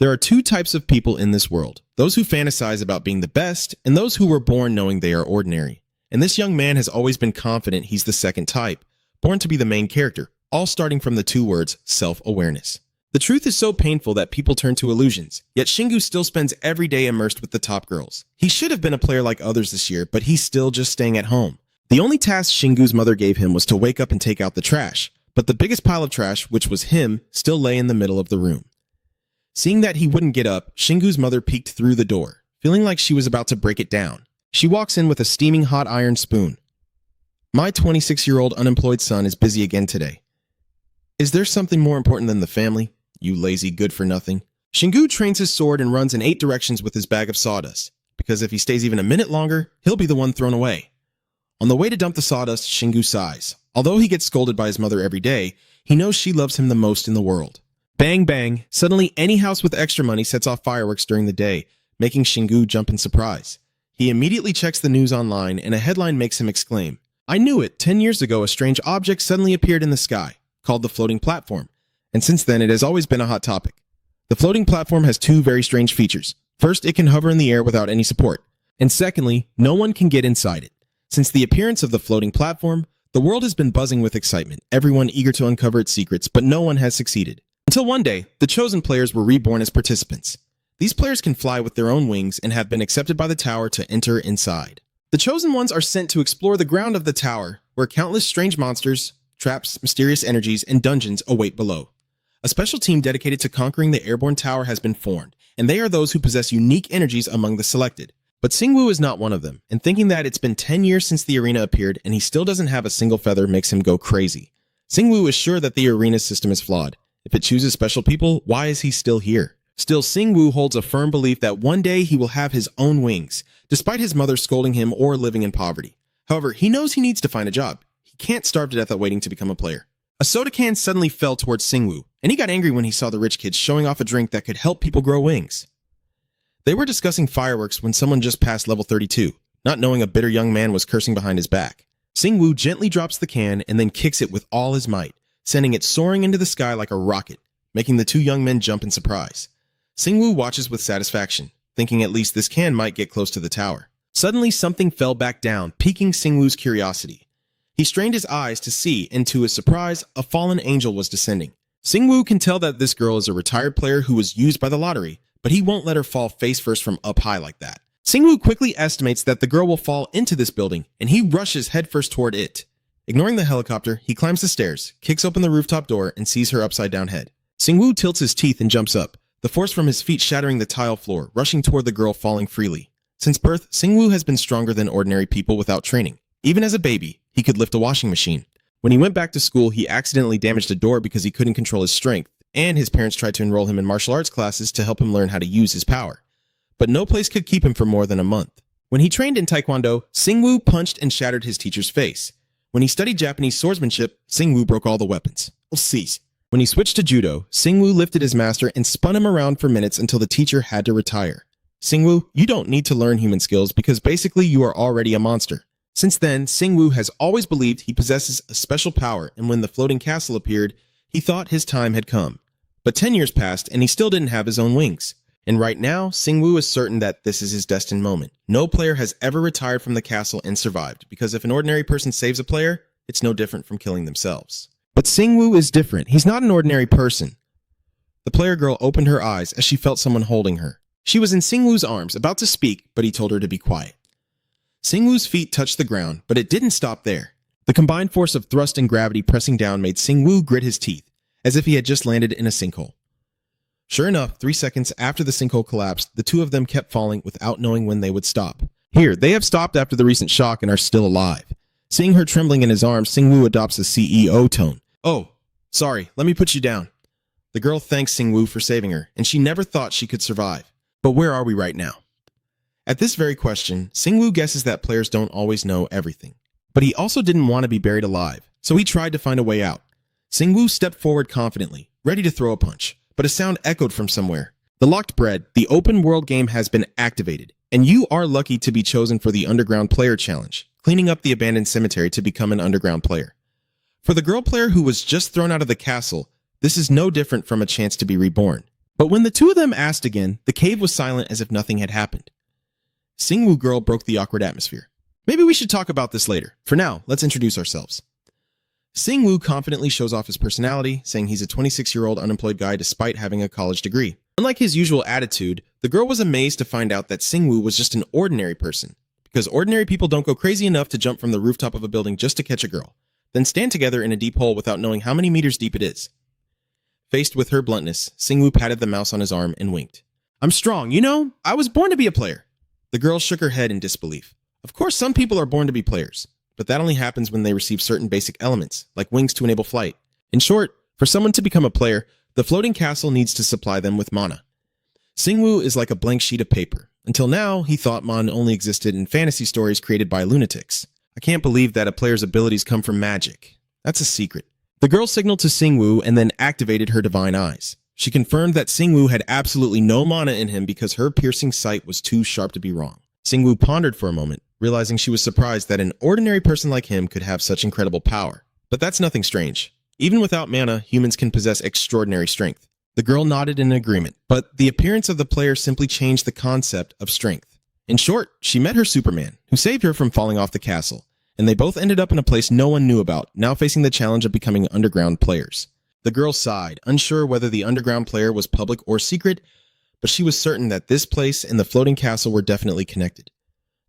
There are two types of people in this world, those who fantasize about being the best and those who were born knowing they are ordinary. And this young man has always been confident he's the second type, born to be the main character, all starting from the two words self-awareness. The truth is so painful that people turn to illusions, yet Shingu still spends every day immersed with the top girls. He should have been a player like others this year, but he's still just staying at home. The only task Shingu's mother gave him was to wake up and take out the trash, but the biggest pile of trash, which was him, still lay in the middle of the room. Seeing that he wouldn't get up, Shingu's mother peeked through the door, feeling like she was about to break it down. She walks in with a steaming hot iron spoon. My 26-year-old unemployed son is busy again today. Is there something more important than the family? You lazy good-for-nothing. Shingu trains his sword and runs in 8 directions with his bag of sawdust, because if he stays even a minute longer, he'll be the one thrown away. On the way to dump the sawdust, Shingu sighs. Although he gets scolded by his mother every day, he knows she loves him the most in the world. Bang bang, suddenly any house with extra money sets off fireworks during the day, making Shingu jump in surprise. He immediately checks the news online and a headline makes him exclaim, "I knew it! 10 years ago a strange object suddenly appeared in the sky, called the floating platform. And since then it has always been a hot topic. The floating platform has 2 very strange features. First, it can hover in the air without any support. And secondly, no one can get inside it. Since the appearance of the floating platform, the world has been buzzing with excitement, everyone eager to uncover its secrets, but no one has succeeded. Until one day, the chosen players were reborn as participants. These players can fly with their own wings and have been accepted by the tower to enter inside. The chosen ones are sent to explore the ground of the tower, where countless strange monsters, traps, mysterious energies, and dungeons await below. A special team dedicated to conquering the airborne tower has been formed, and they are those who possess unique energies among the selected. But Singwoo is not one of them, and thinking that it's been 10 years since the arena appeared and he still doesn't have a single feather makes him go crazy. Singwoo is sure that the arena system is flawed. If it chooses special people, why is he still here? Still, Singwoo holds a firm belief that one day he will have his own wings, despite his mother scolding him or living in poverty. However, he knows he needs to find a job. He can't starve to death at waiting to become a player. A soda can suddenly fell towards Singwoo, and he got angry when he saw the rich kids showing off a drink that could help people grow wings. They were discussing fireworks when someone just passed level 32, not knowing a bitter young man was cursing behind his back. Singwoo gently drops the can and then kicks it with all his might, sending it soaring into the sky like a rocket, making the 2 young men jump in surprise. Singwoo watches with satisfaction, thinking at least this can might get close to the tower. Suddenly, something fell back down, piquing Singwoo's curiosity. He strained his eyes to see, and to his surprise, a fallen angel was descending. Singwoo can tell that this girl is a retired player who was used by the lottery, but he won't let her fall face first from up high like that. Singwoo quickly estimates that the girl will fall into this building, and he rushes headfirst toward it. Ignoring the helicopter, he climbs the stairs, kicks open the rooftop door, and sees her upside down head. Singwoo tilts his teeth and jumps up, the force from his feet shattering the tile floor, rushing toward the girl falling freely. Since birth, Singwoo has been stronger than ordinary people without training. Even as a baby, he could lift a washing machine. When he went back to school, he accidentally damaged a door because he couldn't control his strength, and his parents tried to enroll him in martial arts classes to help him learn how to use his power. But no place could keep him for more than a month. When he trained in Taekwondo, Singwoo punched and shattered his teacher's face. When he studied Japanese swordsmanship, Singwoo broke all the weapons. Cease. When he switched to judo, Singwoo lifted his master and spun him around for minutes until the teacher had to retire. Singwoo, you don't need to learn human skills because basically you are already a monster. Since then, Singwoo has always believed he possesses a special power, and when the floating castle appeared, he thought his time had come. But 10 years passed and he still didn't have his own wings. And right now, Singwoo is certain that this is his destined moment. No player has ever retired from the castle and survived, because if an ordinary person saves a player, it's no different from killing themselves. But Singwoo is different. He's not an ordinary person. The player girl opened her eyes as she felt someone holding her. She was in Singwoo's arms, about to speak, but he told her to be quiet. Singwoo's feet touched the ground, but it didn't stop there. The combined force of thrust and gravity pressing down made Singwoo grit his teeth, as if he had just landed in a sinkhole. Sure enough, 3 seconds after the sinkhole collapsed, the 2 of them kept falling without knowing when they would stop. Here, they have stopped after the recent shock and are still alive. Seeing her trembling in his arms, Singwoo adopts a CEO tone. Oh, sorry, let me put you down. The girl thanks Singwoo for saving her, and she never thought she could survive. But where are we right now? At this very question, Singwoo guesses that players don't always know everything. But he also didn't want to be buried alive, so he tried to find a way out. Singwoo stepped forward confidently, ready to throw a punch, but a sound echoed from somewhere. The Locked Bread, the open world game, has been activated, and you are lucky to be chosen for the Underground Player Challenge, cleaning up the abandoned cemetery to become an underground player. For the girl player who was just thrown out of the castle, this is no different from a chance to be reborn. But when the two of them asked again, the cave was silent as if nothing had happened. Singwoo girl broke the awkward atmosphere. Maybe we should talk about this later. For now, let's introduce ourselves. Singwoo confidently shows off his personality, saying he's a 26-year-old unemployed guy despite having a college degree. Unlike his usual attitude, the girl was amazed to find out that Singwoo was just an ordinary person, because ordinary people don't go crazy enough to jump from the rooftop of a building just to catch a girl, then stand together in a deep hole without knowing how many meters deep it is. Faced with her bluntness, Singwoo patted the mouse on his arm and winked. I'm strong, you know? I was born to be a player. The girl shook her head in disbelief. Of course, some people are born to be players, but that only happens when they receive certain basic elements, like wings to enable flight. In short, for someone to become a player, the floating castle needs to supply them with mana. Singwoo is like a blank sheet of paper. Until now, he thought mana only existed in fantasy stories created by lunatics. I can't believe that a player's abilities come from magic. That's a secret. The girl signaled to Singwoo and then activated her divine eyes. She confirmed that Singwoo had absolutely no mana in him because her piercing sight was too sharp to be wrong. Singwoo pondered for a moment, realizing she was surprised that an ordinary person like him could have such incredible power. But that's nothing strange. Even without mana, humans can possess extraordinary strength. The girl nodded in agreement, but the appearance of the player simply changed the concept of strength. In short, she met her Superman, who saved her from falling off the castle, and they both ended up in a place no one knew about, now facing the challenge of becoming underground players. The girl sighed, unsure whether the underground player was public or secret, but she was certain that this place and the floating castle were definitely connected.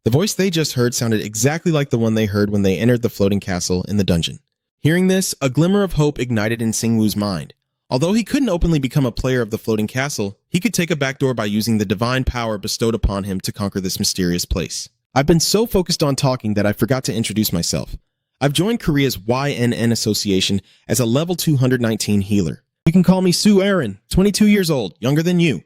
The voice they just heard sounded exactly like the one they heard when they entered the floating castle in the dungeon. Hearing this, a glimmer of hope ignited in Singwoo's mind. Although he couldn't openly become a player of the floating castle, he could take a backdoor by using the divine power bestowed upon him to conquer this mysterious place. I've been so focused on talking that I forgot to introduce myself. I've joined Korea's YNN Association as a level 219 healer. You can call me Sue Aaron, 22 years old, younger than you.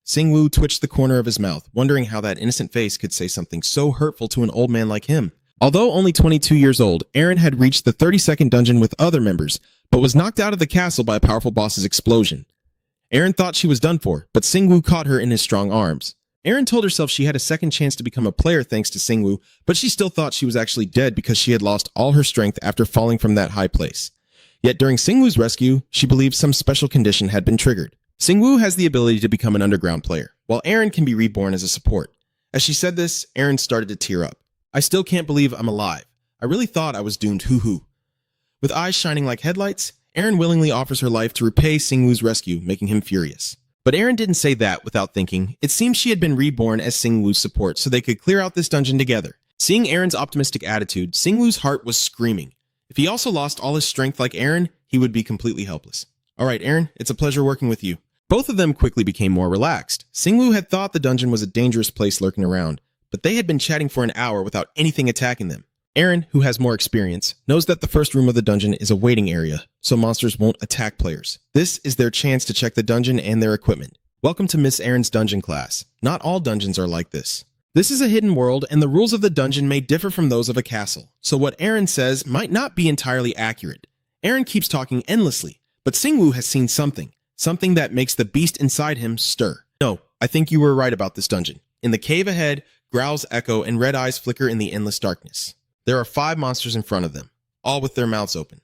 Singwoo twitched the corner of his mouth, wondering how that innocent face could say something so hurtful to an old man like him. Although only 22 years old, Aaron had reached the 32nd dungeon with other members, but was knocked out of the castle by a powerful boss's explosion. Aaron thought she was done for, but Singwoo caught her in his strong arms. Aaron told herself she had a second chance to become a player thanks to Singwoo, but she still thought she was actually dead because she had lost all her strength after falling from that high place. Yet during Singwoo's rescue, she believed some special condition had been triggered. Singwoo has the ability to become an underground player, while Aaron can be reborn as a support. As she said this, Aaron started to tear up. I still can't believe I'm alive. I really thought I was doomed, hoo-hoo. With eyes shining like headlights, Aaron willingly offers her life to repay Singwoo's rescue, making him furious. But Aaron didn't say that without thinking. It seems she had been reborn as Singwoo's support so they could clear out this dungeon together. Seeing Aaron's optimistic attitude, Singwoo's heart was screaming. If he also lost all his strength like Aaron, he would be completely helpless. All right, Aaron, it's a pleasure working with you. Both of them quickly became more relaxed. Singwoo had thought the dungeon was a dangerous place lurking around, but they had been chatting for an hour without anything attacking them. Aaron, who has more experience, knows that the first room of the dungeon is a waiting area, so monsters won't attack players. This is their chance to check the dungeon and their equipment. Welcome to Miss Aaron's dungeon class. Not all dungeons are like this. This is a hidden world, and the rules of the dungeon may differ from those of a castle, so what Aaron says might not be entirely accurate. Aaron keeps talking endlessly, but Singwoo has seen something that makes the beast inside him stir. No, I think you were right about this dungeon. In the cave ahead, growls echo and red eyes flicker in the endless darkness. There are 5 monsters in front of them, all with their mouths open,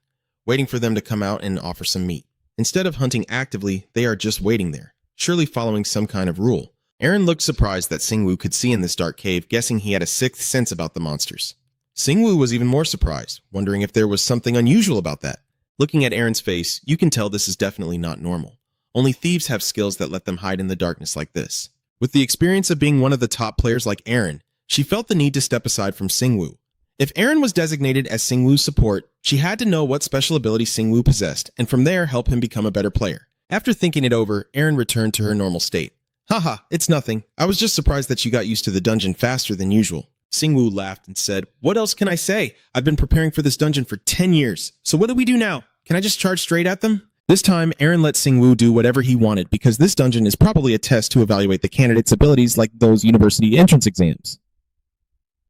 waiting for them to come out and offer some meat. Instead of hunting actively, they are just waiting there, surely following some kind of rule. Aaron looked surprised that Singwoo could see in this dark cave, guessing he had a 6th sense about the monsters. Singwoo was even more surprised, wondering if there was something unusual about that. Looking at Aaron's face, you can tell this is definitely not normal. Only thieves have skills that let them hide in the darkness like this. With the experience of being one of the top players like Aaron, she felt the need to step aside from Singwoo. If Aaron was designated as Singwoo's support, she had to know what special ability Singwoo possessed, and from there help him become a better player. After thinking it over, Aaron returned to her normal state. Haha, it's nothing. I was just surprised that you got used to the dungeon faster than usual. Singwoo laughed and said, what else can I say? I've been preparing for this dungeon for 10 years. So what do we do now? Can I just charge straight at them? This time, Aaron let Singwoo do whatever he wanted because this dungeon is probably a test to evaluate the candidate's abilities like those university entrance exams.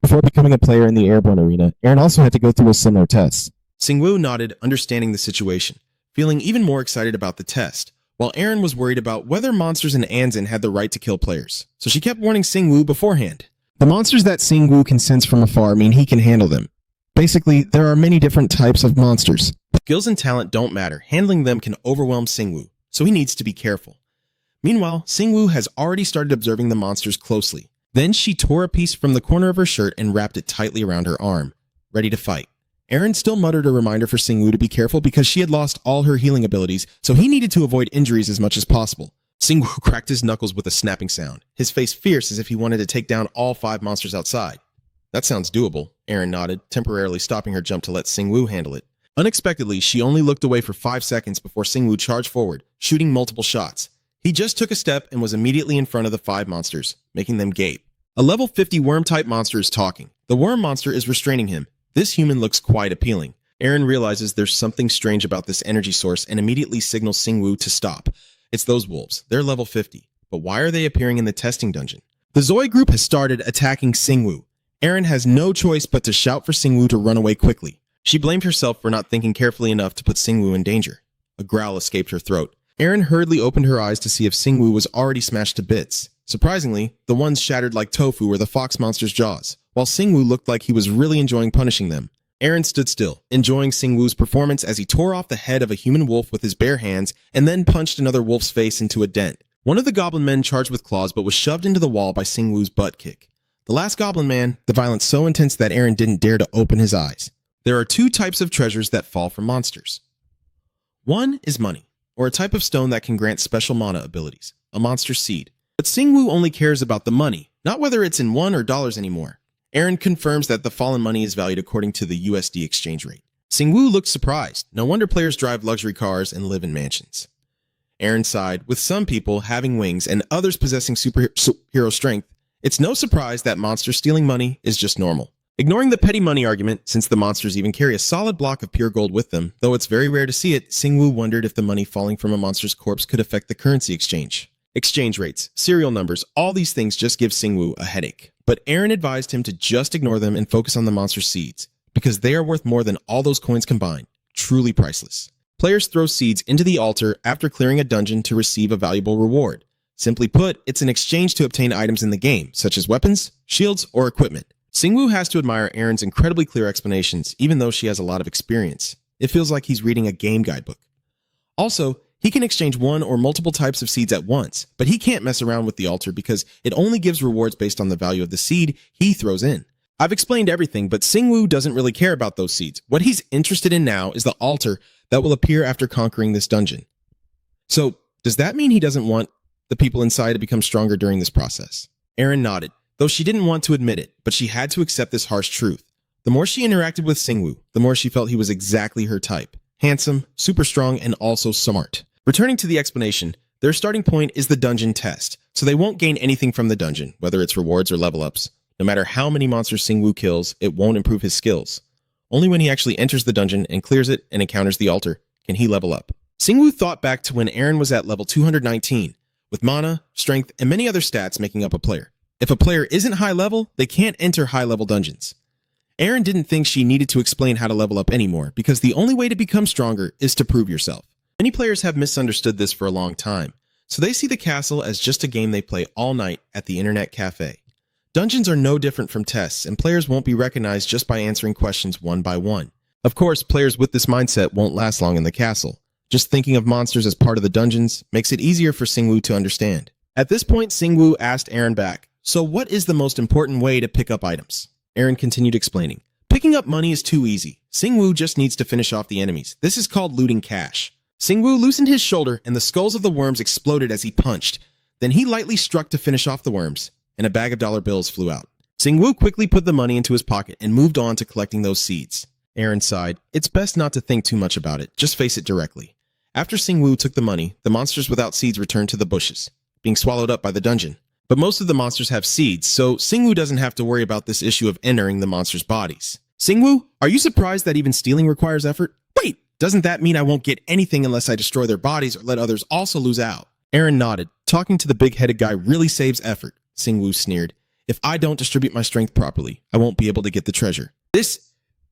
Before becoming a player in the airborne arena, Aaron also had to go through a similar test. Singwoo nodded, understanding the situation, feeling even more excited about the test, while Aaron was worried about whether monsters in Anzin had the right to kill players, so she kept warning Singwoo beforehand. The monsters that Singwoo can sense from afar mean he can handle them. Basically, there are many different types of monsters. Skills and talent don't matter. Handling them can overwhelm Singwoo, so he needs to be careful. Meanwhile, Singwoo has already started observing the monsters closely. Then she tore a piece from the corner of her shirt and wrapped it tightly around her arm, ready to fight. Aaron still muttered a reminder for Singwoo to be careful because she had lost all her healing abilities, so he needed to avoid injuries as much as possible. Singwoo cracked his knuckles with a snapping sound, his face fierce as if he wanted to take down all 5 monsters outside. That sounds doable, Aaron nodded, temporarily stopping her jump to let Singwoo handle it. Unexpectedly, she only looked away for 5 seconds before Singwoo charged forward, shooting multiple shots. He just took a step and was immediately in front of the 5 monsters, making them gape. A level 50 worm-type monster is talking. The worm monster is restraining him. This human looks quite appealing. Aaron realizes there's something strange about this energy source and immediately signals Singwoo to stop. It's those wolves. They're level 50. But why are they appearing in the testing dungeon? The Zoe group has started attacking Singwoo. Aaron has no choice but to shout for Singwoo to run away quickly. She blamed herself for not thinking carefully enough to put Singwoo in danger. A growl escaped her throat. Aaron hurriedly opened her eyes to see if Singwoo was already smashed to bits. Surprisingly, the ones shattered like tofu were the fox monster's jaws, while Singwoo looked like he was really enjoying punishing them. Aaron stood still, enjoying Singwoo's performance as he tore off the head of a human wolf with his bare hands and then punched another wolf's face into a dent. One of the goblin men charged with claws but was shoved into the wall by Singwoo's butt kick. The last goblin man, the violence so intense that Aaron didn't dare to open his eyes. There are 2 types of treasures that fall from monsters. One is money, or a type of stone that can grant special mana abilities, a monster seed. But Singwoo only cares about the money, not whether it's in won or dollars anymore. Aaron confirms that the fallen money is valued according to the USD exchange rate. Singwoo looks surprised. No wonder players drive luxury cars and live in mansions. Aaron sighed, with some people having wings and others possessing superhero strength, it's no surprise that monsters stealing money is just normal. Ignoring the petty money argument, since the monsters even carry a solid block of pure gold with them, though it's very rare to see it, Singwoo wondered if the money falling from a monster's corpse could affect the currency exchange. Exchange rates, serial numbers, all these things just give Singwoo a headache. But Aaron advised him to just ignore them and focus on the monster seeds, because they are worth more than all those coins combined. Truly priceless. Players throw seeds into the altar after clearing a dungeon to receive a valuable reward. Simply put, it's an exchange to obtain items in the game, such as weapons, shields, or equipment. Singwoo has to admire Aaron's incredibly clear explanations, even though she has a lot of experience. It feels like he's reading a game guidebook. Also, he can exchange one or multiple types of seeds at once, but he can't mess around with the altar because it only gives rewards based on the value of the seed he throws in. I've explained everything, but Singwoo doesn't really care about those seeds. What he's interested in now is the altar that will appear after conquering this dungeon. So, does that mean he doesn't want the people inside to become stronger during this process? Aaron nodded, though she didn't want to admit it, but she had to accept this harsh truth. The more she interacted with Singwoo, the more she felt he was exactly her type. Handsome, super strong, and also smart. Returning to the explanation, their starting point is the dungeon test, so they won't gain anything from the dungeon, whether it's rewards or level ups. No matter how many monsters Singwoo kills, it won't improve his skills. Only when he actually enters the dungeon and clears it and encounters the altar can he level up. Singwoo thought back to when Aaron was at level 219, with mana, strength, and many other stats making up a player. If a player isn't high level, they can't enter high level dungeons. Aaron didn't think she needed to explain how to level up anymore, because the only way to become stronger is to prove yourself. Many players have misunderstood this for a long time, so they see the castle as just a game they play all night at the internet cafe. Dungeons are no different from tests, and players won't be recognized just by answering questions one by one. Of course, players with this mindset won't last long in the castle. Just thinking of monsters as part of the dungeons makes it easier for Singwoo to understand. At this point, Singwoo asked Aaron back, "So what is the most important way to pick up items?" Aaron continued explaining, "Picking up money is too easy. Singwoo just needs to finish off the enemies. This is called looting cash." Singwoo loosened his shoulder and the skulls of the worms exploded as he punched. Then he lightly struck to finish off the worms, and a bag of dollar bills flew out. Singwoo quickly put the money into his pocket and moved on to collecting those seeds. Aaron sighed. It's best not to think too much about it, just face it directly. After Singwoo took the money, the monsters without seeds returned to the bushes, being swallowed up by the dungeon. But most of the monsters have seeds, so Singwoo doesn't have to worry about this issue of entering the monsters' bodies. Singwoo, are you surprised that even stealing requires effort? Wait! Doesn't that mean I won't get anything unless I destroy their bodies or let others also lose out? Aaron nodded. Talking to the big-headed guy really saves effort, Singwoo sneered. If I don't distribute my strength properly, I won't be able to get the treasure. This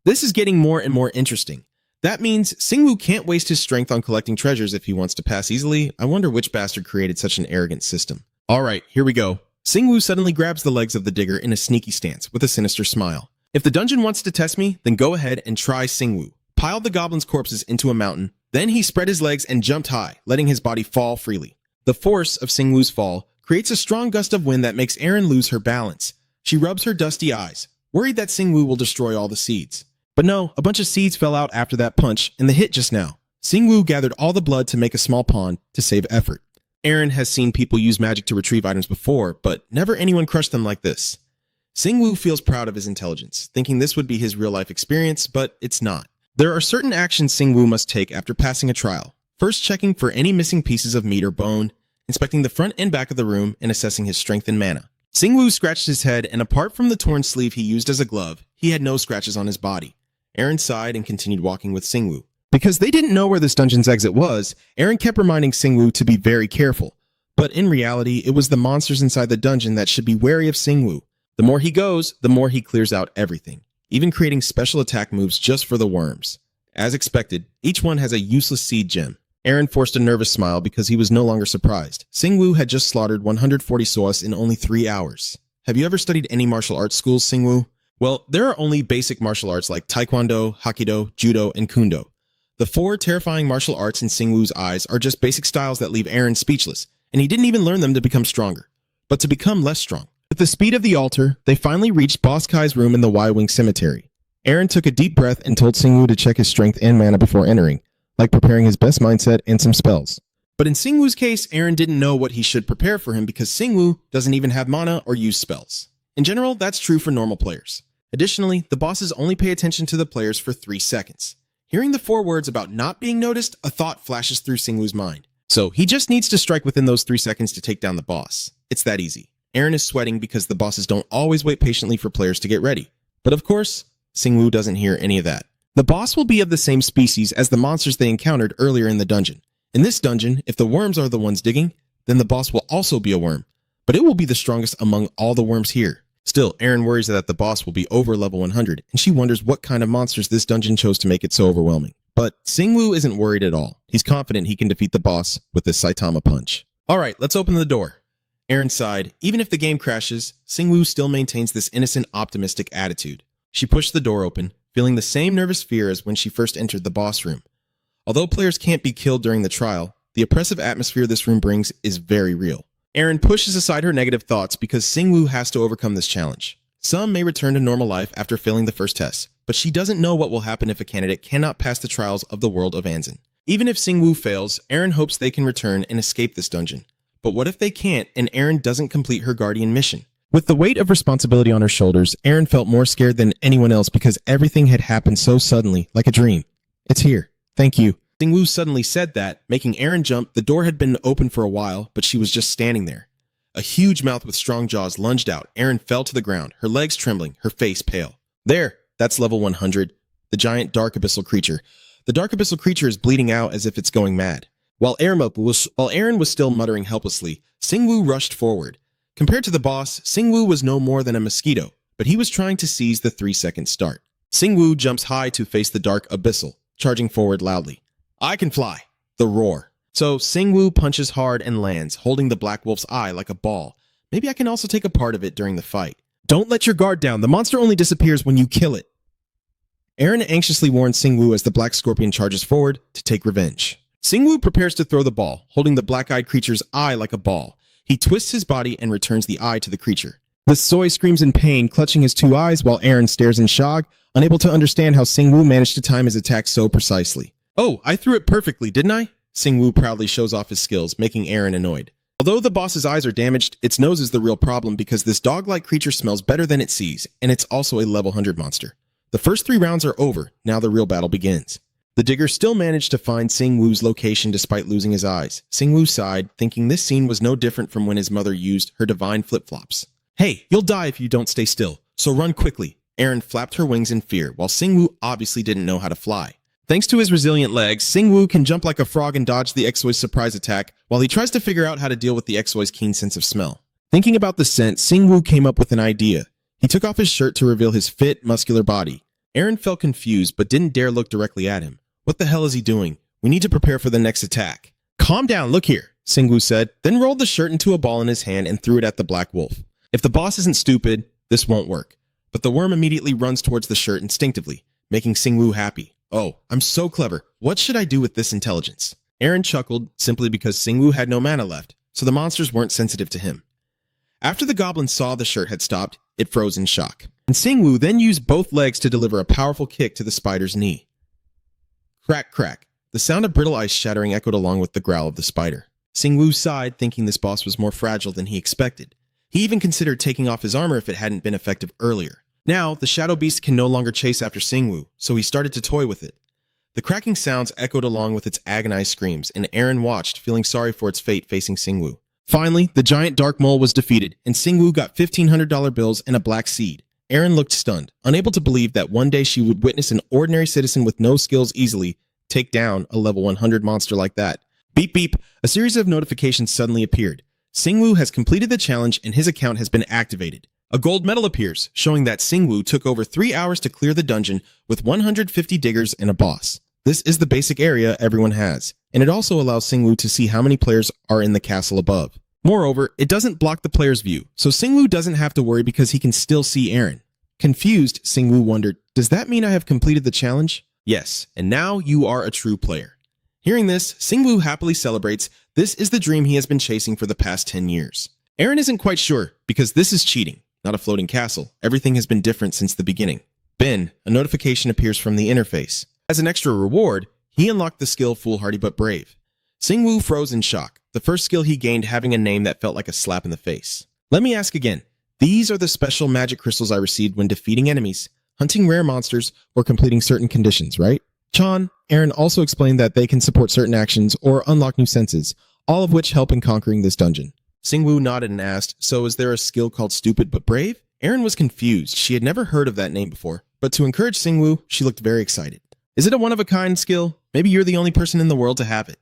is getting more and more interesting. That means Singwoo can't waste his strength on collecting treasures if he wants to pass easily. I wonder which bastard created such an arrogant system. All right, here we go. Singwoo suddenly grabs the legs of the digger in a sneaky stance with a sinister smile. If the dungeon wants to test me, then go ahead and try Singwoo. Piled the goblin's corpses into a mountain, then he spread his legs and jumped high, letting his body fall freely. The force of Singwoo's fall creates a strong gust of wind that makes Aaron lose her balance. She rubs her dusty eyes, worried that Singwoo will destroy all the seeds. But no, a bunch of seeds fell out after that punch and the hit just now. Singwoo gathered all the blood to make a small pond to save effort. Aaron has seen people use magic to retrieve items before, but never anyone crushed them like this. Singwoo feels proud of his intelligence, thinking this would be his real-life experience, but it's not. There are certain actions Singwoo must take after passing a trial. First, checking for any missing pieces of meat or bone, inspecting the front and back of the room, and assessing his strength and mana. Singwoo scratched his head, and apart from the torn sleeve he used as a glove, he had no scratches on his body. Aaron sighed and continued walking with Singwoo. Because they didn't know where this dungeon's exit was, Aaron kept reminding Singwoo to be very careful. But in reality, it was the monsters inside the dungeon that should be wary of Singwoo. The more he goes, the more he clears out everything, even creating special attack moves just for the worms. As expected, each one has a useless seed gem. Aaron forced a nervous smile because he was no longer surprised. Singwoo had just slaughtered 140 soas in only 3 hours. Have you ever studied any martial arts schools, Singwoo? Well, there are only basic martial arts like Taekwondo, Hapkido, Judo, and Kundo. The 4 terrifying martial arts in Singwoo's eyes are just basic styles that leave Aaron speechless, and he didn't even learn them to become stronger, but to become less strong. With the speed of the altar, they finally reached Boss Kai's room in the Y-Wing Cemetery. Aaron took a deep breath and told Singwoo to check his strength and mana before entering, like preparing his best mindset and some spells. But in Singwoo's case, Aaron didn't know what he should prepare for him because Singwoo doesn't even have mana or use spells. In general, that's true for normal players. Additionally, the bosses only pay attention to the players for 3 seconds. Hearing the 4 words about not being noticed, a thought flashes through Singwoo's mind. So he just needs to strike within those 3 seconds to take down the boss. It's that easy. Aaron is sweating because the bosses don't always wait patiently for players to get ready. But of course, Singwoo doesn't hear any of that. The boss will be of the same species as the monsters they encountered earlier in the dungeon. In this dungeon, if the worms are the ones digging, then the boss will also be a worm. But it will be the strongest among all the worms here. Still, Aaron worries that the boss will be over level 100, and she wonders what kind of monsters this dungeon chose to make it so overwhelming. But Singwoo isn't worried at all. He's confident he can defeat the boss with this Saitama punch. Alright, let's open the door. Aaron sighed. Even if the game crashes, Singwoo still maintains this innocent, optimistic attitude. She pushed the door open, feeling the same nervous fear as when she first entered the boss room. Although players can't be killed during the trial, the oppressive atmosphere this room brings is very real. Aaron pushes aside her negative thoughts because Singwoo has to overcome this challenge. Some may return to normal life after failing the first test, but she doesn't know what will happen if a candidate cannot pass the trials of the world of Anzan. Even if Singwoo fails, Aaron hopes they can return and escape this dungeon. But what if they can't and Aaron doesn't complete her guardian mission? With the weight of responsibility on her shoulders, Aaron felt more scared than anyone else because everything had happened so suddenly, like a dream. It's here. Thank you. Singwoo suddenly said that, making Aaron jump. The door had been open for a while, but she was just standing there. A huge mouth with strong jaws lunged out. Aaron fell to the ground, her legs trembling, her face pale. There, that's level 100, the giant dark abyssal creature. The dark abyssal creature is bleeding out as if it's going mad. While Aaron was still muttering helplessly, Singwoo rushed forward. Compared to the boss, Singwoo was no more than a mosquito, but he was trying to seize the 3-second start. Singwoo jumps high to face the dark abyssal, charging forward loudly. I can fly. The roar. So Singwoo punches hard and lands, holding the Black Wolf's eye like a ball. Maybe I can also take a part of it during the fight. Don't let your guard down. The monster only disappears when you kill it. Aaron anxiously warns Singwoo as the Black Scorpion charges forward to take revenge. Singwoo prepares to throw the ball, holding the black-eyed creature's eye like a ball. He twists his body and returns the eye to the creature. The Soi screams in pain, clutching his 2 eyes while Aaron stares in shock, unable to understand how Singwoo managed to time his attack so precisely. Oh, I threw it perfectly, didn't I? Singwoo proudly shows off his skills, making Aaron annoyed. Although the boss's eyes are damaged, its nose is the real problem because this dog-like creature smells better than it sees, and it's also a level 100 monster. The first 3 rounds are over, now the real battle begins. The digger still managed to find Singwoo's location despite losing his eyes. Singwoo sighed, thinking this scene was no different from when his mother used her divine flip-flops. Hey, you'll die if you don't stay still, so run quickly. Aaron flapped her wings in fear, while Singwoo obviously didn't know how to fly. Thanks to his resilient legs, Singwoo can jump like a frog and dodge the Xoi's surprise attack, while he tries to figure out how to deal with the Xoi's keen sense of smell. Thinking about the scent, Singwoo came up with an idea. He took off his shirt to reveal his fit, muscular body. Aaron felt confused, but didn't dare look directly at him. What the hell is he doing? We need to prepare for the next attack. Calm down, look here, Singwoo said, then rolled the shirt into a ball in his hand and threw it at the Black Wolf. If the boss isn't stupid, this won't work. But the worm immediately runs towards the shirt instinctively, making Singwoo happy. Oh, I'm so clever. What should I do with this intelligence? Aaron chuckled simply because Singwoo had no mana left. so the monsters weren't sensitive to him. After the goblin saw the shirt had stopped, it froze in shock. And Singwoo then used both legs to deliver a powerful kick to the spider's knee. Crack, crack. The sound of brittle ice shattering echoed along with the growl of the spider. Singwoo sighed, thinking this boss was more fragile than he expected. He even considered taking off his armor if it hadn't been effective earlier. Now, the shadow beast can no longer chase after Singwoo, so he started to toy with it. The cracking sounds echoed along with its agonized screams, and Aaron watched, feeling sorry for its fate facing Singwoo. Finally, the giant dark mole was defeated, and Singwoo got $1,500 bills and a black seed. Aaron looked stunned, unable to believe that one day she would witness an ordinary citizen with no skills easily take down a level 100 monster like that. Beep beep, a series of notifications suddenly appeared. Singwoo has completed the challenge and his account has been activated. A gold medal appears, showing that Singwoo took over 3 hours to clear the dungeon with 150 diggers and a boss. This is the basic area everyone has, and it also allows Singwoo to see how many players are in the castle above. Moreover, it doesn't block the player's view, so Singwoo doesn't have to worry because he can still see Aaron. Confused, Singwoo wondered, does that mean I have completed the challenge? Yes, and now you are a true player. Hearing this, Singwoo happily celebrates. This is the dream he has been chasing for the past 10 years. Aaron isn't quite sure, because this is cheating, not a floating castle. Everything has been different since the beginning. Then, a notification appears from the interface. As an extra reward, he unlocked the skill Foolhardy but Brave. Singwoo froze in shock, the first skill he gained having a name that felt like a slap in the face. Let me ask again. These are the special magic crystals I received when defeating enemies, hunting rare monsters, or completing certain conditions, right? Aaron also explained that they can support certain actions or unlock new senses, all of which help in conquering this dungeon. Singwoo nodded and asked, so is there a skill called Stupid but Brave? Aaron was confused. She had never heard of that name before, but to encourage Singwoo, she looked very excited. Is it a one-of-a-kind skill? Maybe you're the only person in the world to have it.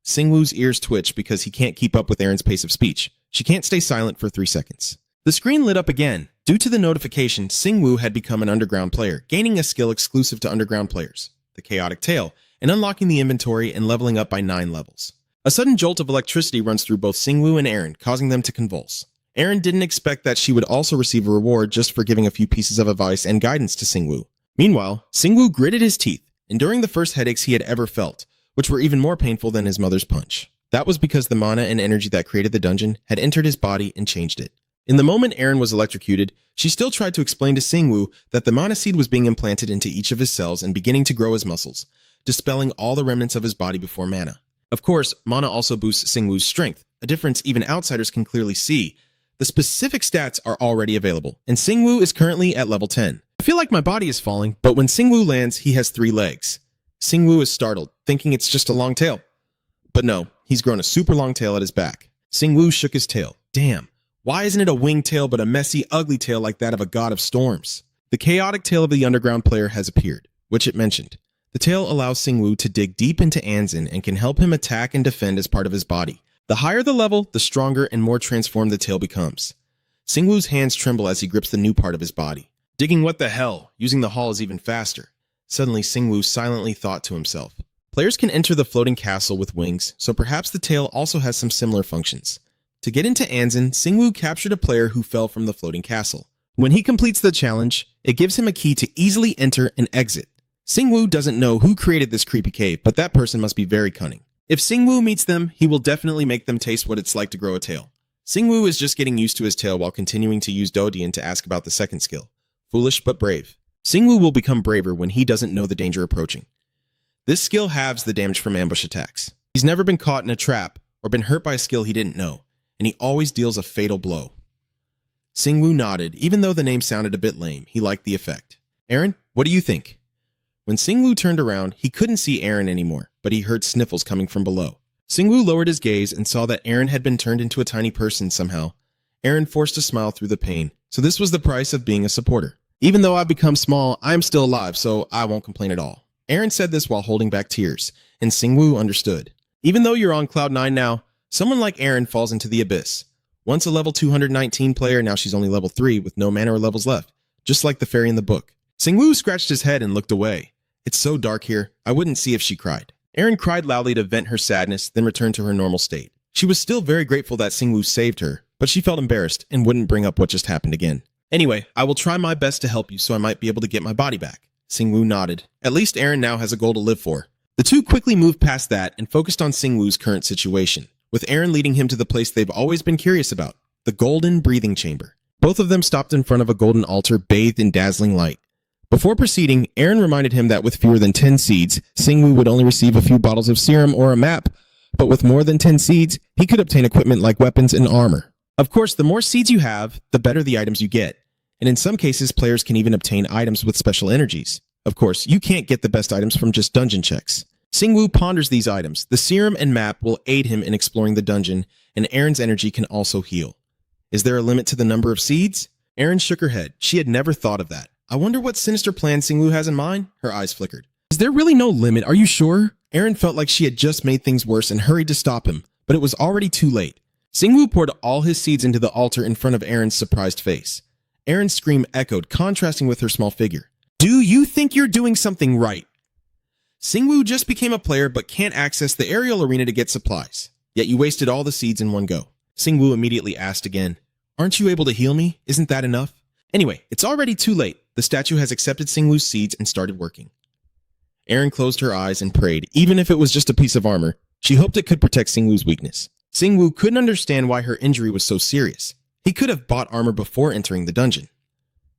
Singwoo's ears twitch because he can't keep up with Aaron's pace of speech. She can't stay silent for 3 seconds. The screen lit up again. Due to the notification, Singwoo had become an underground player, gaining a skill exclusive to underground players, the Chaotic Tail, and unlocking the inventory and leveling up by 9 levels. A sudden jolt of electricity runs through both Singwoo and Aaron, causing them to convulse. Aaron didn't expect that she would also receive a reward just for giving a few pieces of advice and guidance to Singwoo. Meanwhile, Singwoo gritted his teeth, enduring the first headaches he had ever felt, which were even more painful than his mother's punch. That was because the mana and energy that created the dungeon had entered his body and changed it. In the moment Aaron was electrocuted, she still tried to explain to Singwoo that the mana seed was being implanted into each of his cells and beginning to grow his muscles, dispelling all the remnants of his body before mana. Of course, mana also boosts Singwoo's strength, a difference even outsiders can clearly see. The specific stats are already available, and Singwoo is currently at level 10. I feel like my body is falling, but when Singwoo lands, he has 3 legs. Singwoo is startled, thinking it's just a long tail. But no, he's grown a super long tail at his back. Singwoo shook his tail. Damn, why isn't it a winged tail but a messy, ugly tail like that of a god of storms? The chaotic tail of the underground player has appeared, which it mentioned. The tail allows Singwoo to dig deep into Anzin and can help him attack and defend as part of his body. The higher the level, the stronger and more transformed the tail becomes. Singwoo's hands tremble as he grips the new part of his body. Digging what the hell, using the hall is even faster. Suddenly, Singwoo silently thought to himself. Players can enter the floating castle with wings, so perhaps the tail also has some similar functions. To get into Anzin, Singwoo captured a player who fell from the floating castle. When he completes the challenge, it gives him a key to easily enter and exit. Singwoo doesn't know who created this creepy cave, but that person must be very cunning. If Singwoo meets them, he will definitely make them taste what it's like to grow a tail. Singwoo is just getting used to his tail while continuing to use Dodian to ask about the second skill, Foolish but Brave. Singwoo will become braver when he doesn't know the danger approaching. This skill halves the damage from ambush attacks. He's never been caught in a trap or been hurt by a skill he didn't know, and he always deals a fatal blow. Singwoo nodded. Even though the name sounded a bit lame, he liked the effect. Aaron, what do you think? When Singwoo turned around, he couldn't see Aaron anymore, but he heard sniffles coming from below. Singwoo lowered his gaze and saw that Aaron had been turned into a tiny person somehow. Aaron forced a smile through the pain. So this was the price of being a supporter. Even though I've become small, I am still alive, so I won't complain at all. Aaron said this while holding back tears, and Singwoo understood. Even though you're on Cloud 9 now, someone like Aaron falls into the abyss. Once a level 219 player, now she's only level 3 with no mana or levels left, just like the fairy in the book. Singwoo scratched his head and looked away. It's so dark here, I wouldn't see if she cried. Aaron cried loudly to vent her sadness, then returned to her normal state. She was still very grateful that Singwoo saved her, but she felt embarrassed and wouldn't bring up what just happened again. Anyway, I will try my best to help you so I might be able to get my body back. Singwoo nodded. At least Aaron now has a goal to live for. The two quickly moved past that and focused on Singwoo's current situation. with Aaron leading him to the place they've always been curious about, the golden breathing chamber. Both of them stopped in front of a golden altar bathed in dazzling light. Before proceeding, Aaron reminded him that with fewer than 10 seeds, Singwoo would only receive a few bottles of serum or a map, but with more than 10 seeds, he could obtain equipment like weapons and armor. Of course, the more seeds you have, the better the items you get, and in some cases, players can even obtain items with special energies. Of course, you can't get the best items from just dungeon checks. Singwoo ponders these items. The serum and map will aid him in exploring the dungeon, and Aaron's energy can also heal. Is there a limit to the number of seeds? Aaron shook her head. She had never thought of that. I wonder what sinister plan Singwoo has in mind? Her eyes flickered. Is there really no limit? Are you sure? Aaron felt like she had just made things worse and hurried to stop him, but it was already too late. Singwoo poured all his seeds into the altar in front of Aaron's surprised face. Aaron's scream echoed, contrasting with her small figure. Do you think you're doing something right? Singwoo just became a player but can't access the aerial arena to get supplies. Yet you wasted all the seeds in one go. Singwoo immediately asked again, Aren't you able to heal me? Isn't that enough? Anyway, it's already too late. The statue has accepted Singwoo's seeds and started working. Aaron closed her eyes and prayed. Even if it was just a piece of armor, she hoped it could protect Singwoo's weakness. Singwoo couldn't understand why her injury was so serious. He could have bought armor before entering the dungeon.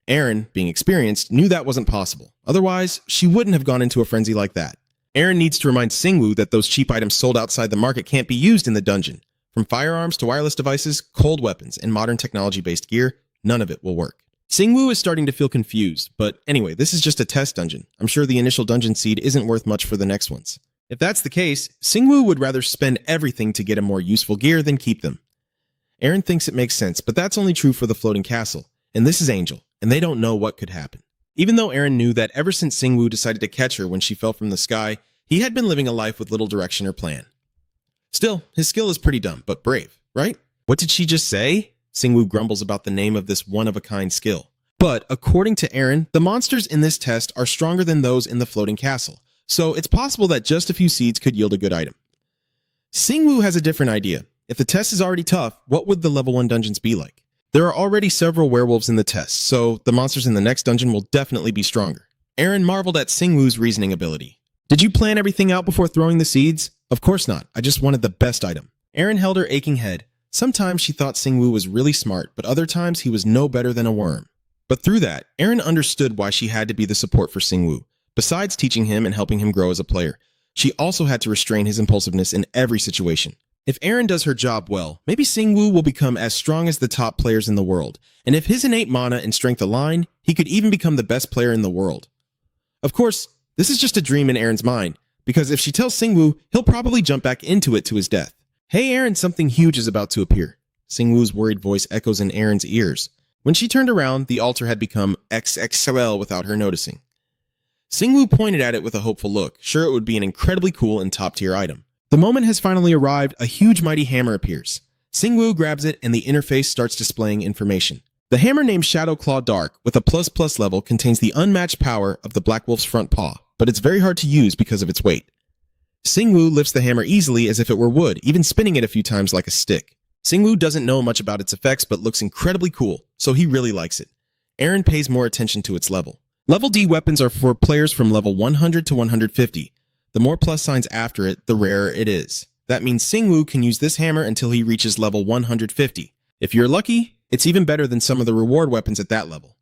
Aaron, being experienced, knew that wasn't possible. Otherwise, she wouldn't have gone into a frenzy like that. Aaron needs to remind Singwoo that those cheap items sold outside the market can't be used in the dungeon. From firearms to wireless devices, cold weapons, and modern technology-based gear, none of it will work. Singwoo is starting to feel confused, but anyway, this is just a test dungeon. I'm sure the initial dungeon seed isn't worth much for the next ones. If that's the case, Singwoo would rather spend everything to get a more useful gear than keep them. Aaron thinks it makes sense, but that's only true for the floating castle, and this is Angel, and they don't know what could happen. Even though Aaron knew that ever since Singwoo decided to catch her when she fell from the sky, he had been living a life with little direction or plan. Still, his skill is pretty dumb, but brave, right? What did she just say? Singwoo grumbles about the name of this one-of-a-kind skill. But according to Aaron, the monsters in this test are stronger than those in the floating castle, so it's possible that just a few seeds could yield a good item. Singwoo has a different idea. If the test is already tough, what would the level 1 dungeons be like? There are already several werewolves in the test, so the monsters in the next dungeon will definitely be stronger. Aaron marveled at Singwoo's reasoning ability. Did you plan everything out before throwing the seeds? Of course not. I just wanted the best item. Aaron held her aching head. Sometimes she thought Singwoo was really smart, but other times he was no better than a worm. But through that, Aaron understood why she had to be the support for Singwoo. Besides teaching him and helping him grow as a player, she also had to restrain his impulsiveness in every situation. If Aaron does her job well, maybe Singwoo will become as strong as the top players in the world, and if his innate mana and strength align, he could even become the best player in the world. Of course, this is just a dream in Aaron's mind, because if she tells Singwoo, he'll probably jump back into it to his death. Hey Aaron, something huge is about to appear. Singwoo's worried voice echoes in Aaron's ears. When she turned around, the altar had become XXL without her noticing. Singwoo pointed at it with a hopeful look, sure it would be an incredibly cool and top-tier item. The moment has finally arrived, a huge mighty hammer appears. Singwoo grabs it and the interface starts displaying information. The hammer named Shadow Claw Dark, with a ++ level, contains the unmatched power of the Black Wolf's front paw, but it's very hard to use because of its weight. Singwoo lifts the hammer easily as if it were wood, even spinning it a few times like a stick. Singwoo doesn't know much about its effects but looks incredibly cool, so he really likes it. Aaron pays more attention to its level. Level D weapons are for players from level 100 to 150. The more plus signs after it, the rarer it is. That means Singwoo can use this hammer until he reaches level 150. If you're lucky, it's even better than some of the reward weapons at that level.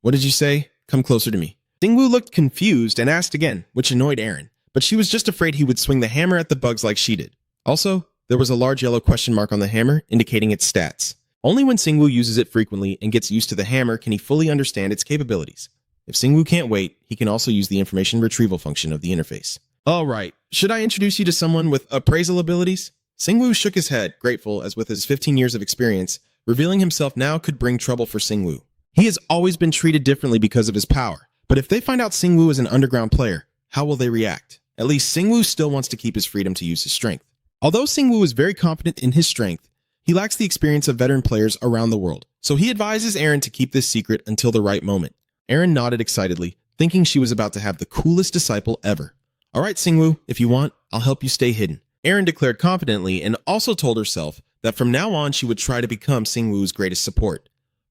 What did you say? Come closer to me. Singwoo looked confused and asked again, which annoyed Aaron, but she was just afraid he would swing the hammer at the bugs like she did. Also, there was a large yellow question mark on the hammer indicating its stats. Only when Singwoo uses it frequently and gets used to the hammer can he fully understand its capabilities. If Singwoo can't wait, he can also use the information retrieval function of the interface. Alright, should I introduce you to someone with appraisal abilities? Singwoo shook his head, grateful as with his 15 years of experience, revealing himself now could bring trouble for Singwoo. He has always been treated differently because of his power, but if they find out Singwoo is an underground player, how will they react? At least Singwoo still wants to keep his freedom to use his strength. Although Singwoo is very confident in his strength, he lacks the experience of veteran players around the world, so he advises Aaron to keep this secret until the right moment. Aaron nodded excitedly, thinking she was about to have the coolest disciple ever. Alright Singwoo, if you want, I'll help you stay hidden. Aaron declared confidently and also told herself that from now on she would try to become Singwoo's greatest support.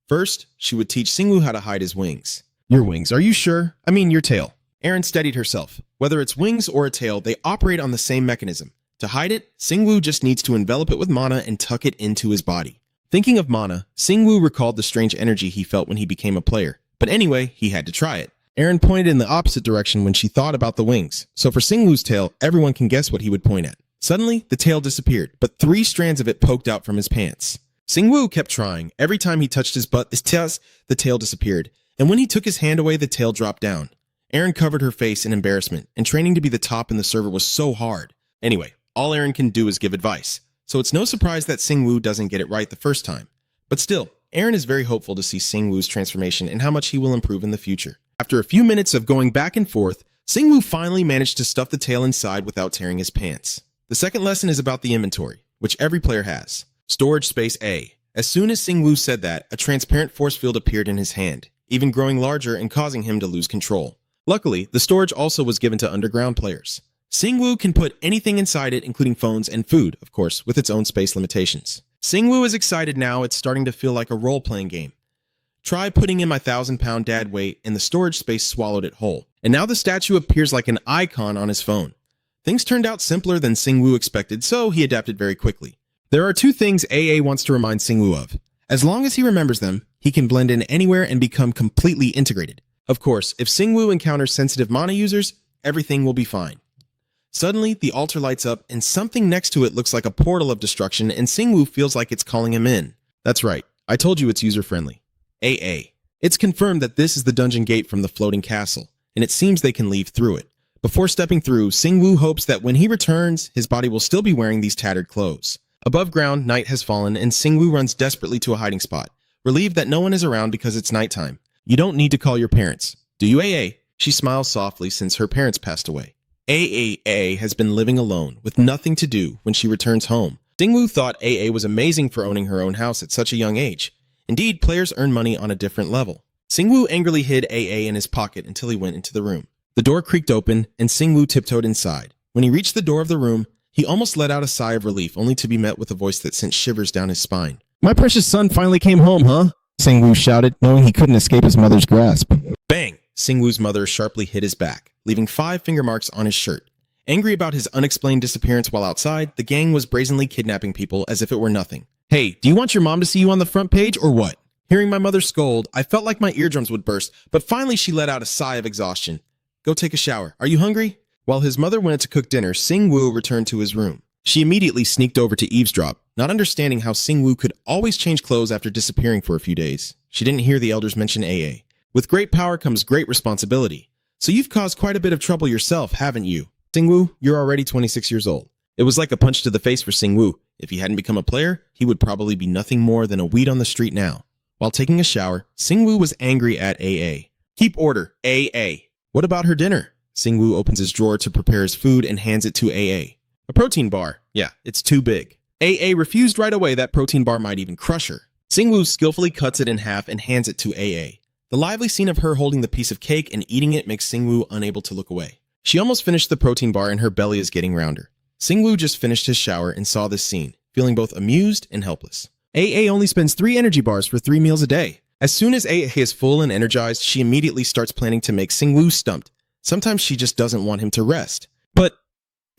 First, she would teach Singwoo how to hide his wings. Your wings, are you sure? I mean your tail. Aaron steadied herself. Whether it's wings or a tail, they operate on the same mechanism, To hide it, Singwoo just needs to envelop it with mana and tuck it into his body. Thinking of mana, Singwoo recalled the strange energy he felt when he became a player. But anyway, he had to try it. Aaron pointed in the opposite direction when she thought about the wings, so for Singwoo's tail, everyone can guess what he would point at. Suddenly, the tail disappeared, but 3 strands of it poked out from his pants. Singwoo kept trying. Every time he touched his butt, the tail disappeared, and when he took his hand away, the tail dropped down. Aaron covered her face in embarrassment, and training to be the top in the server was so hard. Anyway, all Aaron can do is give advice, so it's no surprise that Singwoo doesn't get it right the first time. But still, Aaron is very hopeful to see Singwoo's transformation and how much he will improve in the future. After a few minutes of going back and forth, Singwoo finally managed to stuff the tail inside without tearing his pants. The second lesson is about the inventory, which every player has. Storage space A. As soon as Singwoo said that, a transparent force field appeared in his hand, even growing larger and causing him to lose control. Luckily, the storage also was given to underground players. Singwoo can put anything inside it, including phones and food, of course, with its own space limitations. Singwoo is excited now. It's starting to feel like a role-playing game. Try putting in my 1,000-pound dad weight, and the storage space swallowed it whole. And now the statue appears like an icon on his phone. Things turned out simpler than Singwoo expected, so he adapted very quickly. There are 2 things AA wants to remind Singwoo of. As long as he remembers them, he can blend in anywhere and become completely integrated. Of course, if Singwoo encounters sensitive mana users, everything will be fine. Suddenly, the altar lights up, and something next to it looks like a portal of destruction, and Singwoo feels like it's calling him in. That's right, I told you it's user-friendly. AA. It's confirmed that this is the dungeon gate from the floating castle, and it seems they can leave through it. Before stepping through, Singwoo hopes that when he returns, his body will still be wearing these tattered clothes. Above ground, night has fallen, and Singwoo runs desperately to a hiding spot, relieved that no one is around because it's nighttime. You don't need to call your parents. Do you, AA? She smiles softly since her parents passed away. AAA has been living alone, with nothing to do when she returns home. Singwoo thought AA was amazing for owning her own house at such a young age. Indeed, players earn money on a different level. Singwoo angrily hid AA in his pocket until he went into the room. The door creaked open, and Singwoo tiptoed inside. When he reached the door of the room, he almost let out a sigh of relief, only to be met with a voice that sent shivers down his spine. My precious son finally came home, huh? Singwoo shouted, knowing he couldn't escape his mother's grasp. Bang! Singwoo's mother sharply hit his back, leaving 5 finger marks on his shirt. Angry about his unexplained disappearance while outside, the gang was brazenly kidnapping people as if it were nothing. Hey, do you want your mom to see you on the front page or what? Hearing my mother scold, I felt like my eardrums would burst, but finally she let out a sigh of exhaustion. Go take a shower. Are you hungry? While his mother went to cook dinner, Singwoo returned to his room. She immediately sneaked over to eavesdrop, not understanding how Singwoo could always change clothes after disappearing for a few days. She didn't hear the elders mention AA. With great power comes great responsibility. So you've caused quite a bit of trouble yourself, haven't you? Singwoo, you're already 26 years old. It was like a punch to the face for Singwoo. If he hadn't become a player, he would probably be nothing more than a weed on the street now. While taking a shower, Singwoo was angry at AA. Keep order, AA. What about her dinner? Singwoo opens his drawer to prepare his food and hands it to AA. A protein bar. Yeah, it's too big. AA refused right away. That protein bar might even crush her. Singwoo skillfully cuts it in half and hands it to AA. The lively scene of her holding the piece of cake and eating it makes Singwoo unable to look away. She almost finished the protein bar and her belly is getting rounder. Singwoo just finished his shower and saw this scene, feeling both amused and helpless. AA only spends 3 energy bars for 3 meals a day. As soon as AA is full and energized, she immediately starts planning to make Singwoo stumped. Sometimes she just doesn't want him to rest. But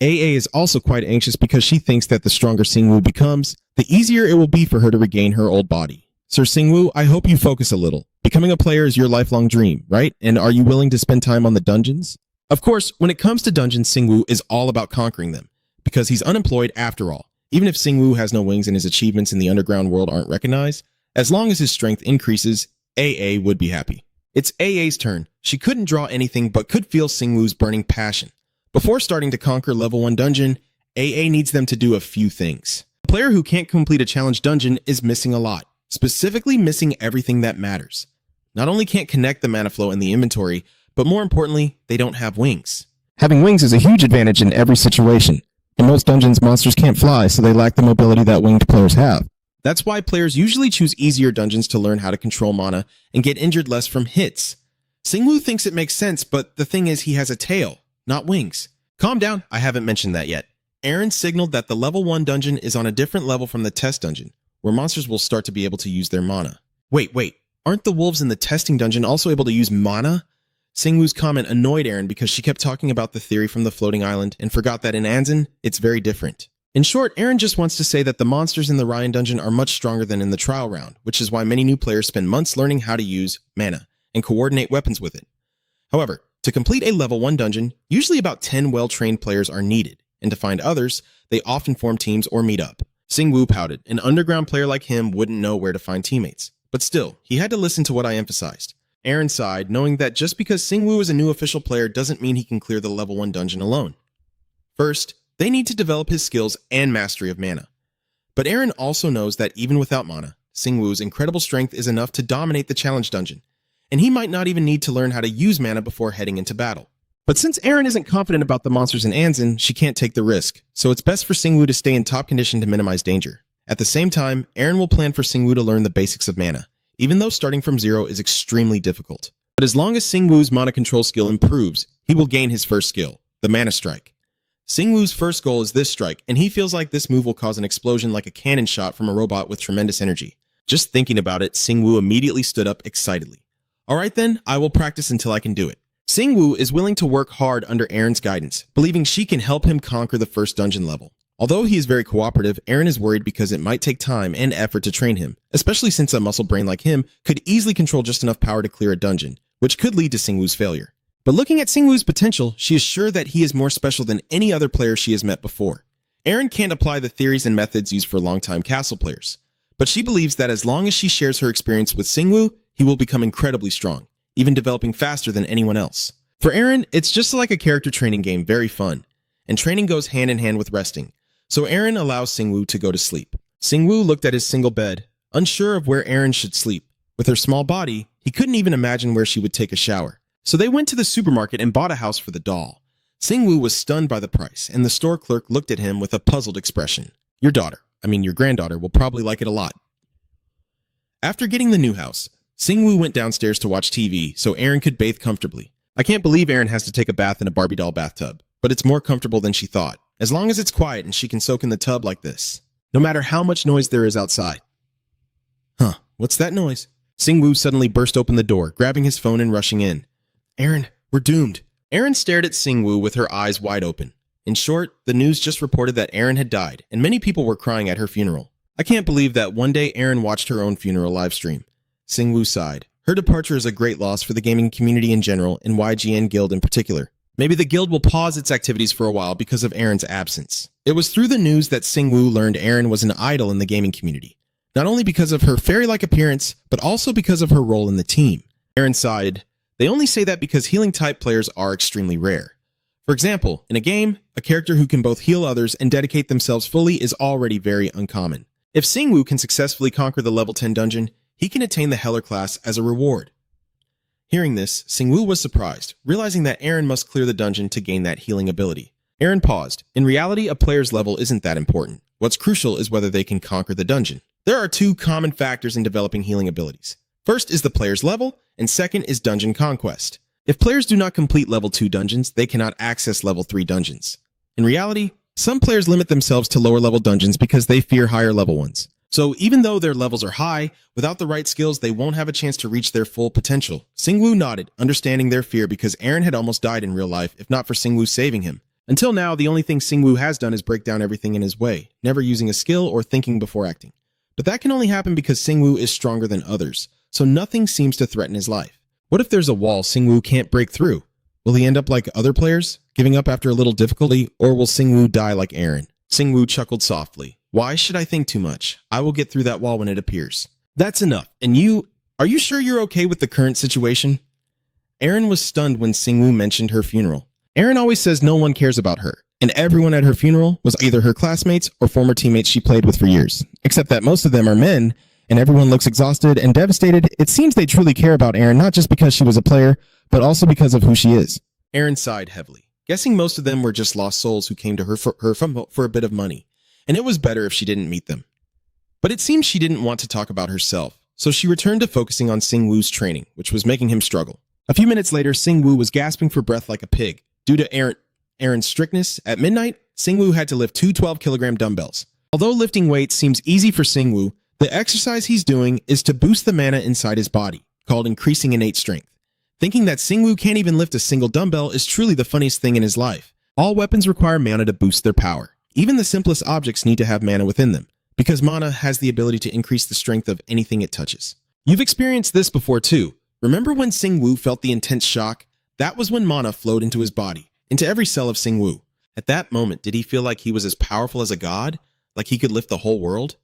AA is also quite anxious because she thinks that the stronger Singwoo becomes, the easier it will be for her to regain her old body. Sir Singwoo, I hope you focus a little. Becoming a player is your lifelong dream, right? And are you willing to spend time on the dungeons? Of course, when it comes to dungeons, Singwoo is all about conquering them, because he's unemployed after all. Even if Singwoo has no wings and his achievements in the underground world aren't recognized, as long as his strength increases, AA would be happy. It's AA's turn. She couldn't draw anything but could feel Singwoo's burning passion. Before starting to conquer level 1 dungeon, AA needs them to do a few things. A player who can't complete a challenge dungeon is missing a lot, specifically missing everything that matters. Not only can't connect the mana flow in the inventory, but more importantly, they don't have wings. Having wings is a huge advantage in every situation. In most dungeons, monsters can't fly, so they lack the mobility that winged players have. That's why players usually choose easier dungeons to learn how to control mana and get injured less from hits. Singwoo thinks it makes sense, but the thing is he has a tail, not wings. Calm down, I haven't mentioned that yet. Aaron signaled that the level 1 dungeon is on a different level from the test dungeon, where monsters will start to be able to use their mana. Wait, aren't the wolves in the testing dungeon also able to use mana? Singwoo's comment annoyed Aaron because she kept talking about the theory from the floating island and forgot that in Anzin, it's very different. In short, Aaron just wants to say that the monsters in the Ryan dungeon are much stronger than in the trial round, which is why many new players spend months learning how to use mana and coordinate weapons with it. However, to complete a level 1 dungeon, usually about 10 well-trained players are needed, and to find others, they often form teams or meet up. Singwoo pouted. An underground player like him wouldn't know where to find teammates. But still, he had to listen to what I emphasized. Aaron sighed, knowing that just because Singwoo is a new official player doesn't mean he can clear the level 1 dungeon alone. First, they need to develop his skills and mastery of mana. But Aaron also knows that even without mana, Singwoo's incredible strength is enough to dominate the challenge dungeon, and he might not even need to learn how to use mana before heading into battle. But since Aaron isn't confident about the monsters in Anzin, she can't take the risk, so it's best for Singwoo to stay in top condition to minimize danger. At the same time, Aaron will plan for Singwoo to learn the basics of mana, even though starting from zero is extremely difficult. But as long as Singwoo's mana control skill improves, he will gain his first skill, the Mana Strike. Singwoo's first goal is this strike, and he feels like this move will cause an explosion like a cannon shot from a robot with tremendous energy. Just thinking about it, Singwoo immediately stood up excitedly. Alright then, I will practice until I can do it. Singwoo is willing to work hard under Aaron's guidance, believing she can help him conquer the first dungeon level. Although he is very cooperative, Aaron is worried because it might take time and effort to train him, especially since a muscle brain like him could easily control just enough power to clear a dungeon, which could lead to Singwoo's failure. But looking at Singwoo's potential, she is sure that he is more special than any other player she has met before. Aaron can't apply the theories and methods used for longtime castle players, but she believes that as long as she shares her experience with Singwoo, he will become incredibly strong, even developing faster than anyone else. For Aaron, it's just like a character training game, very fun, and training goes hand in hand with resting, so Aaron allows Singwoo to go to sleep. Singwoo looked at his single bed, unsure of where Aaron should sleep. With her small body, he couldn't even imagine where she would take a shower. So they went to the supermarket and bought a house for the doll. Singwoo was stunned by the price, and the store clerk looked at him with a puzzled expression. Your granddaughter will probably like it a lot. After getting the new house, Singwoo went downstairs to watch TV so Aaron could bathe comfortably. I can't believe Aaron has to take a bath in a Barbie doll bathtub, but it's more comfortable than she thought, as long as it's quiet and she can soak in the tub like this, no matter how much noise there is outside. Huh, what's that noise? Singwoo suddenly burst open the door, grabbing his phone and rushing in. Aaron, we're doomed. Aaron stared at Singwoo with her eyes wide open. In short, the news just reported that Aaron had died, and many people were crying at her funeral. I can't believe that one day Aaron watched her own funeral livestream. Singwoo sighed. Her departure is a great loss for the gaming community in general, and YGN Guild in particular. Maybe the guild will pause its activities for a while because of Aaron's absence. It was through the news that Singwoo learned Aaron was an idol in the gaming community, not only because of her fairy-like appearance, but also because of her role in the team. Aaron sighed. They only say that because healing-type players are extremely rare. For example, in a game, a character who can both heal others and dedicate themselves fully is already very uncommon. If Singwoo can successfully conquer the level 10 dungeon, he can attain the Heller class as a reward. Hearing this, Singwoo was surprised, realizing that Aaron must clear the dungeon to gain that healing ability. Aaron paused. In reality, a player's level isn't that important. What's crucial is whether they can conquer the dungeon. There are two common factors in developing healing abilities. First is the player's level, and second is dungeon conquest. If players do not complete level 2 dungeons, they cannot access level 3 dungeons. In reality, some players limit themselves to lower level dungeons because they fear higher level ones. So even though their levels are high, without the right skills, they won't have a chance to reach their full potential. Singwoo nodded, understanding their fear because Aaron had almost died in real life, if not for Singwoo saving him. Until now, the only thing Singwoo has done is break down everything in his way, never using a skill or thinking before acting. But that can only happen because Singwoo is stronger than others, so nothing seems to threaten his life. What if there's a wall Singwoo can't break through? Will he end up like other players, giving up after a little difficulty, or will Singwoo die like Aaron? Singwoo chuckled softly. Why should I think too much? I will get through that wall when it appears. That's enough. And are you sure you're okay with the current situation? Aaron was stunned when Singwoo mentioned her funeral. Aaron always says no one cares about her, and everyone at her funeral was either her classmates or former teammates she played with for years. Except that most of them are men, and everyone looks exhausted and devastated. It seems they truly care about Aaron, not just because she was a player, but also because of who she is. Aaron sighed heavily, guessing most of them were just lost souls who came to her for a bit of money, and it was better if she didn't meet them. But it seemed she didn't want to talk about herself, so she returned to focusing on Singwoo's training, which was making him struggle. A few minutes later, Singwoo was gasping for breath like a pig. Due to Aaron's strictness, at midnight, Singwoo had to lift two 12-kilogram dumbbells. Although lifting weights seems easy for Singwoo, the exercise he's doing is to boost the mana inside his body, called increasing innate strength. Thinking that Singwoo can't even lift a single dumbbell is truly the funniest thing in his life. All weapons require mana to boost their power. Even the simplest objects need to have mana within them, because mana has the ability to increase the strength of anything it touches. You've experienced this before too. Remember when Singwoo felt the intense shock? That was when mana flowed into his body, into every cell of Singwoo. At that moment, did he feel like he was as powerful as a god? Like he could lift the whole world?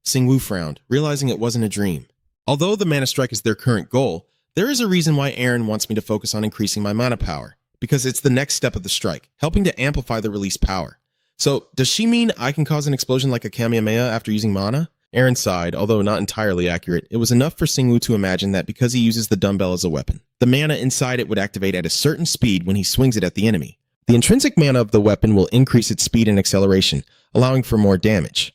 Singwoo frowned, realizing it wasn't a dream. Although the mana strike is their current goal, there is a reason why Eren wants me to focus on increasing my mana power, because it's the next step of the strike, helping to amplify the released power. So, does she mean I can cause an explosion like a Kamehameha after using mana? Eren sighed, although not entirely accurate. It was enough for Singwoo to imagine that because he uses the dumbbell as a weapon, the mana inside it would activate at a certain speed when he swings it at the enemy. The intrinsic mana of the weapon will increase its speed and acceleration, allowing for more damage.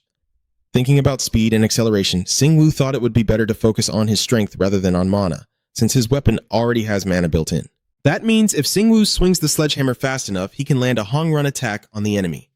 Thinking about speed and acceleration, Singwoo thought it would be better to focus on his strength rather than on mana, since his weapon already has mana built in. That means if Singwoo swings the sledgehammer fast enough, he can land a Hong Run attack on the enemy.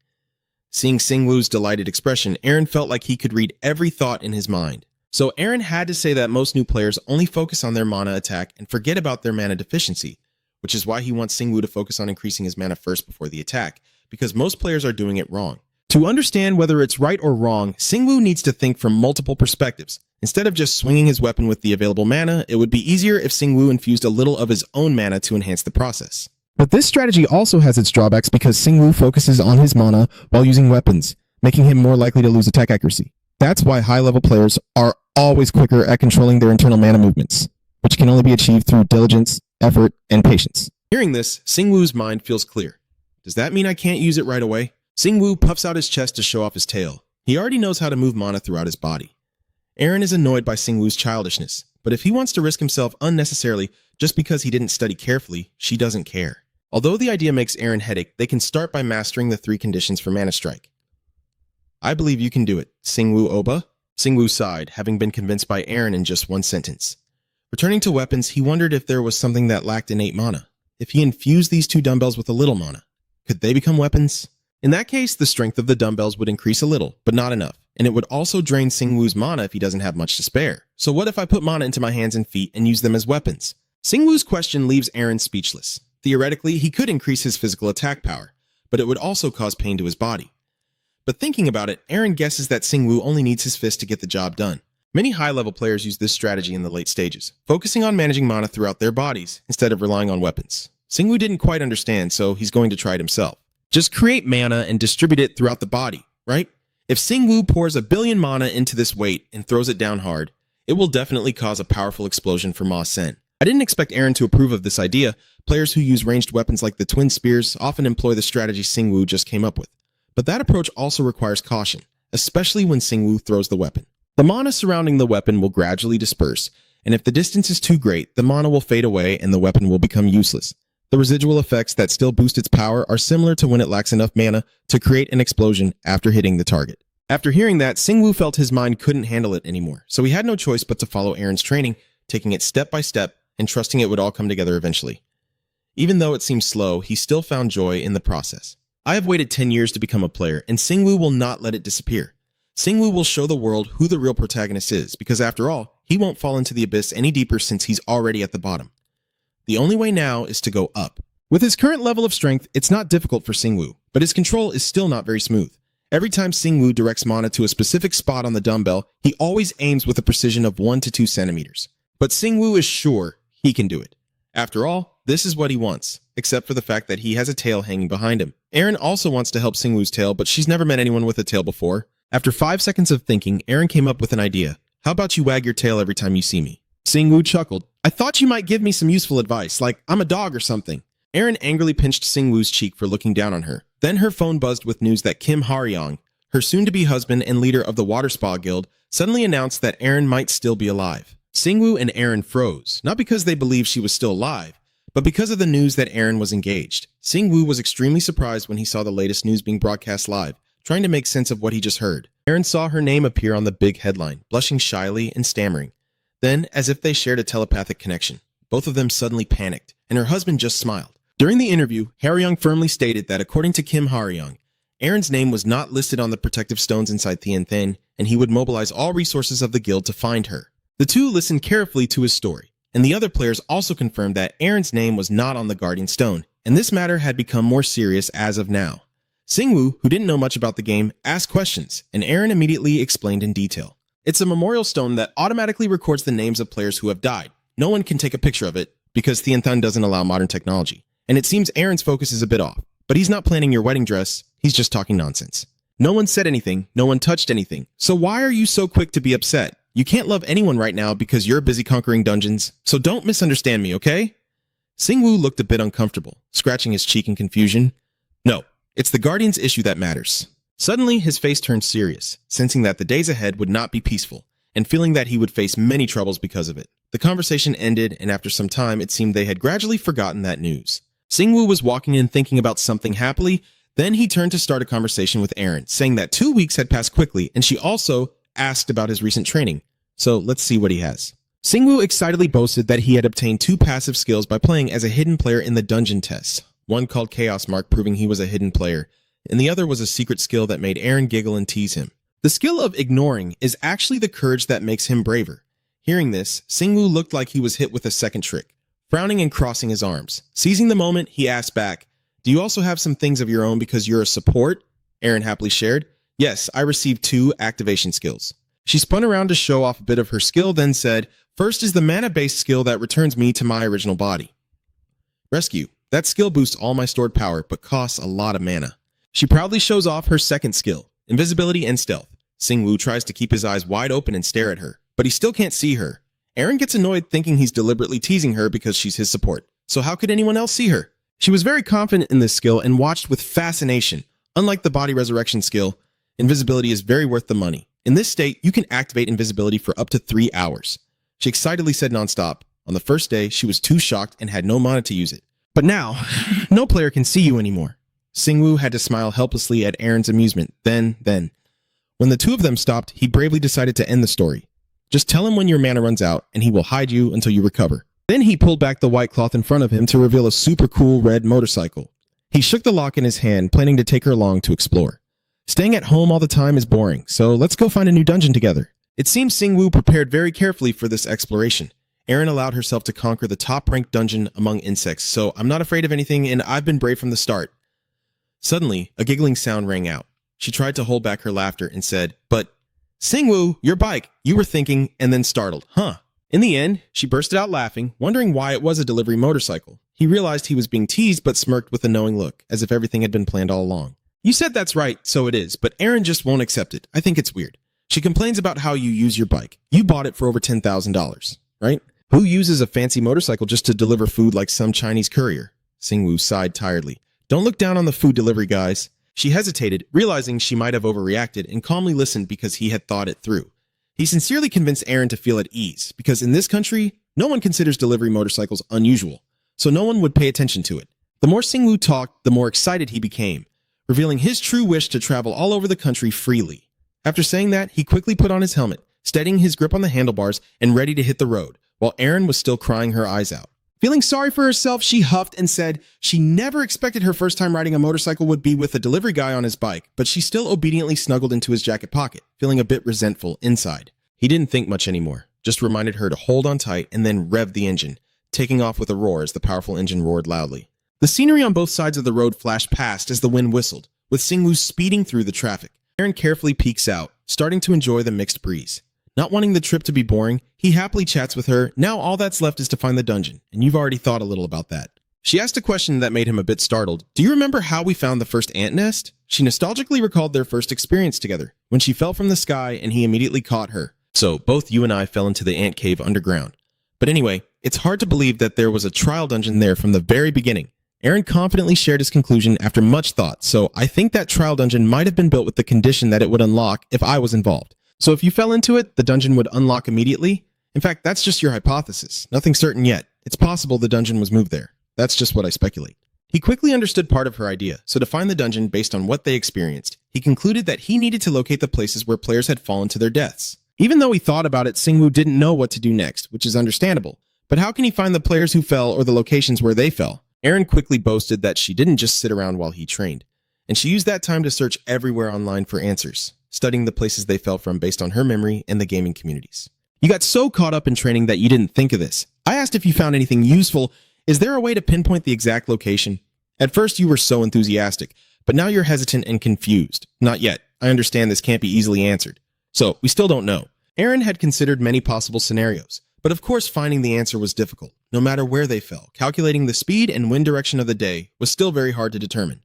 Seeing Singwoo's delighted expression, Eren felt like he could read every thought in his mind. So Eren had to say that most new players only focus on their mana attack and forget about their mana deficiency, which is why he wants Singwoo to focus on increasing his mana first before the attack, because most players are doing it wrong. To understand whether it's right or wrong, Singwoo needs to think from multiple perspectives. Instead of just swinging his weapon with the available mana, it would be easier if Singwoo infused a little of his own mana to enhance the process. But this strategy also has its drawbacks because Singwoo focuses on his mana while using weapons, making him more likely to lose attack accuracy. That's why high-level players are always quicker at controlling their internal mana movements, which can only be achieved through diligence, effort, and patience. Hearing this, Singwoo's mind feels clear. Does that mean I can't use it right away? Singwoo puffs out his chest to show off his tail. He already knows how to move mana throughout his body. Eren is annoyed by Singwoo's childishness, but if he wants to risk himself unnecessarily just because he didn't study carefully, she doesn't care. Although the idea makes Eren headache, they can start by mastering the 3 conditions for Mana Strike. I believe you can do it, Singwoo Oba. Singwoo sighed, having been convinced by Eren in just one sentence. Returning to weapons, he wondered if there was something that lacked innate mana. If he infused these 2 dumbbells with a little mana, could they become weapons? In that case, the strength of the dumbbells would increase a little, but not enough, and it would also drain Singwoo's mana if he doesn't have much to spare. So what if I put mana into my hands and feet and use them as weapons? Singwoo's question leaves Eren speechless. Theoretically, he could increase his physical attack power, but it would also cause pain to his body. But thinking about it, Eren guesses that Singwoo only needs his fist to get the job done. Many high-level players use this strategy in the late stages, focusing on managing mana throughout their bodies instead of relying on weapons. Singwoo didn't quite understand, so he's going to try it himself. Just create mana and distribute it throughout the body, right? If Singwoo pours 1 billion mana into this weight and throws it down hard, it will definitely cause a powerful explosion for Ma Sen. I didn't expect Eren to approve of this idea. Players who use ranged weapons like the twin spears often employ the strategy Singwoo just came up with. But that approach also requires caution, especially when Singwoo throws the weapon. The mana surrounding the weapon will gradually disperse, and if the distance is too great, the mana will fade away and the weapon will become useless. The residual effects that still boost its power are similar to when it lacks enough mana to create an explosion after hitting the target. After hearing that, Singwoo felt his mind couldn't handle it anymore, so he had no choice but to follow Eren's training, taking it step by step and trusting it would all come together eventually. Even though it seemed slow, he still found joy in the process. I have waited 10 years to become a player, and Singwoo will not let it disappear. Singwoo will show the world who the real protagonist is, because after all, he won't fall into the abyss any deeper since he's already at the bottom. The only way now is to go up. With his current level of strength, it's not difficult for Singwoo, but his control is still not very smooth. Every time Singwoo directs mana to a specific spot on the dumbbell, he always aims with a precision of 1 to 2 centimeters. But Singwoo is sure he can do it. After all, this is what he wants, except for the fact that he has a tail hanging behind him. Eren also wants to help Singwoo's tail, but she's never met anyone with a tail before. After 5 seconds of thinking, Eren came up with an idea. How about you wag your tail every time you see me? Singwoo chuckled. I thought you might give me some useful advice, like I'm a dog or something. Eren angrily pinched Singwoo's cheek for looking down on her. Then her phone buzzed with news that Kim Haryong, her soon-to-be husband and leader of the Water Spa Guild, suddenly announced that Eren might still be alive. Singwoo and Eren froze, not because they believed she was still alive, but because of the news that Eren was engaged. Singwoo was extremely surprised when he saw the latest news being broadcast live, trying to make sense of what he just heard. Eren saw her name appear on the big headline, blushing shyly and stammering. Then, as if they shared a telepathic connection, both of them suddenly panicked, and her husband just smiled. During the interview, Haryong firmly stated that according to Kim Haryong, Eren's name was not listed on the protective stones inside Thien Than, and he would mobilize all resources of the guild to find her. The two listened carefully to his story, and the other players also confirmed that Aaron's name was not on the Guardian Stone, and this matter had become more serious as of now. Singwoo, who didn't know much about the game, asked questions, and Aaron immediately explained in detail. It's a memorial stone that automatically records the names of players who have died. No one can take a picture of it, because Tiantan doesn't allow modern technology. And it seems Aaron's focus is a bit off, but he's not planning your wedding dress, he's just talking nonsense. No one said anything, no one touched anything, so why are you so quick to be upset? You can't love anyone right now because you're busy conquering dungeons, so don't misunderstand me, okay? Singwoo looked a bit uncomfortable, scratching his cheek in confusion. No, it's the Guardian's issue that matters. Suddenly, his face turned serious, sensing that the days ahead would not be peaceful, and feeling that he would face many troubles because of it. The conversation ended, and after some time, it seemed they had gradually forgotten that news. Singwoo was walking in thinking about something happily, then he turned to start a conversation with Aaron, saying that 2 weeks had passed quickly, and she also asked about his recent training. So let's see what he has. Singwoo excitedly boasted that he had obtained 2 passive skills by playing as a hidden player in the dungeon tests, one called Chaos Mark, proving he was a hidden player, and the other was a secret skill that made Aaron giggle and tease him. The skill of ignoring is actually the courage that makes him braver. Hearing this, Singwoo looked like he was hit with a second trick, frowning and crossing his arms. Seizing the moment, he asked back, "Do you also have some things of your own because you're a support?" Aaron happily shared, "Yes, I received 2 activation skills." She spun around to show off a bit of her skill, then said, "First is the mana-based skill that returns me to my original body. Rescue. That skill boosts all my stored power, but costs a lot of mana." She proudly shows off her second skill, invisibility and stealth. Singwoo tries to keep his eyes wide open and stare at her, but he still can't see her. Aaron gets annoyed thinking he's deliberately teasing her because she's his support. So how could anyone else see her? She was very confident in this skill and watched with fascination. Unlike the body resurrection skill, invisibility is very worth the money. In this state, you can activate invisibility for up to 3 hours. She excitedly said nonstop. On the first day, she was too shocked and had no mana to use it. But now, no player can see you anymore. Singwoo had to smile helplessly at Aaron's amusement. Then, when the 2 of them stopped, he bravely decided to end the story. Just tell him when your mana runs out, and he will hide you until you recover. Then he pulled back the white cloth in front of him to reveal a super cool red motorcycle. He shook the lock in his hand, planning to take her along to explore. Staying at home all the time is boring, so let's go find a new dungeon together. It seems Singwoo prepared very carefully for this exploration. Aaron allowed herself to conquer the top-ranked dungeon among insects, so I'm not afraid of anything and I've been brave from the start. Suddenly, a giggling sound rang out. She tried to hold back her laughter and said, "But, Singwoo, your bike," you were thinking, and then startled. Huh. In the end, she bursted out laughing, wondering why it was a delivery motorcycle. He realized he was being teased but smirked with a knowing look, as if everything had been planned all along. "You said that's right, so it is, but Aaron just won't accept it. I think it's weird. She complains about how you use your bike. You bought it for over $10,000, right? Who uses a fancy motorcycle just to deliver food like some Chinese courier?" Singwoo sighed tiredly. "Don't look down on the food delivery guys." She hesitated, realizing she might have overreacted, and calmly listened because he had thought it through. He sincerely convinced Aaron to feel at ease, because in this country, no one considers delivery motorcycles unusual, so no one would pay attention to it. The more Singwoo talked, the more excited he became, revealing his true wish to travel all over the country freely. After saying that, he quickly put on his helmet, steadying his grip on the handlebars and ready to hit the road, while Aaron was still crying her eyes out. Feeling sorry for herself, she huffed and said she never expected her first time riding a motorcycle would be with a delivery guy on his bike, but she still obediently snuggled into his jacket pocket, feeling a bit resentful inside. He didn't think much anymore, just reminded her to hold on tight and then rev the engine, taking off with a roar as the powerful engine roared loudly. The scenery on both sides of the road flashed past as the wind whistled, with Singwoo speeding through the traffic. Aaron carefully peeks out, starting to enjoy the mixed breeze. Not wanting the trip to be boring, he happily chats with her. Now all that's left is to find the dungeon, and you've already thought a little about that. She asked a question that made him a bit startled. "Do you remember how we found the first ant nest?" She nostalgically recalled their first experience together, when she fell from the sky and he immediately caught her. "So, both you and I fell into the ant cave underground. But anyway, it's hard to believe that there was a trial dungeon there from the very beginning." Aaron confidently shared his conclusion after much thought, "So I think that trial dungeon might have been built with the condition that it would unlock if I was involved. So if you fell into it, the dungeon would unlock immediately? In fact, that's just your hypothesis. Nothing certain yet. It's possible the dungeon was moved there. That's just what I speculate." He quickly understood part of her idea, so to find the dungeon based on what they experienced, he concluded that he needed to locate the places where players had fallen to their deaths. Even though he thought about it, Singwoo didn't know what to do next, which is understandable. But how can he find the players who fell or the locations where they fell? Aaron quickly boasted that she didn't just sit around while he trained, and she used that time to search everywhere online for answers, studying the places they fell from based on her memory and the gaming communities. "You got so caught up in training that you didn't think of this. I asked if you found anything useful. Is there a way to pinpoint the exact location? At first, you were so enthusiastic, but now you're hesitant and confused. Not yet. I understand this can't be easily answered. So, we still don't know. Aaron had considered many possible scenarios, but of course finding the answer was difficult. No matter where they fell, calculating the speed and wind direction of the day was still very hard to determine.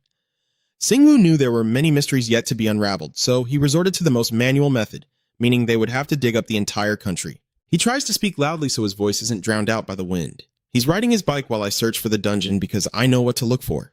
Singwoo knew there were many mysteries yet to be unraveled, so he resorted to the most manual method, meaning they would have to dig up the entire country. He tries to speak loudly so his voice isn't drowned out by the wind. He's riding his bike while I search for the dungeon because I know what to look for.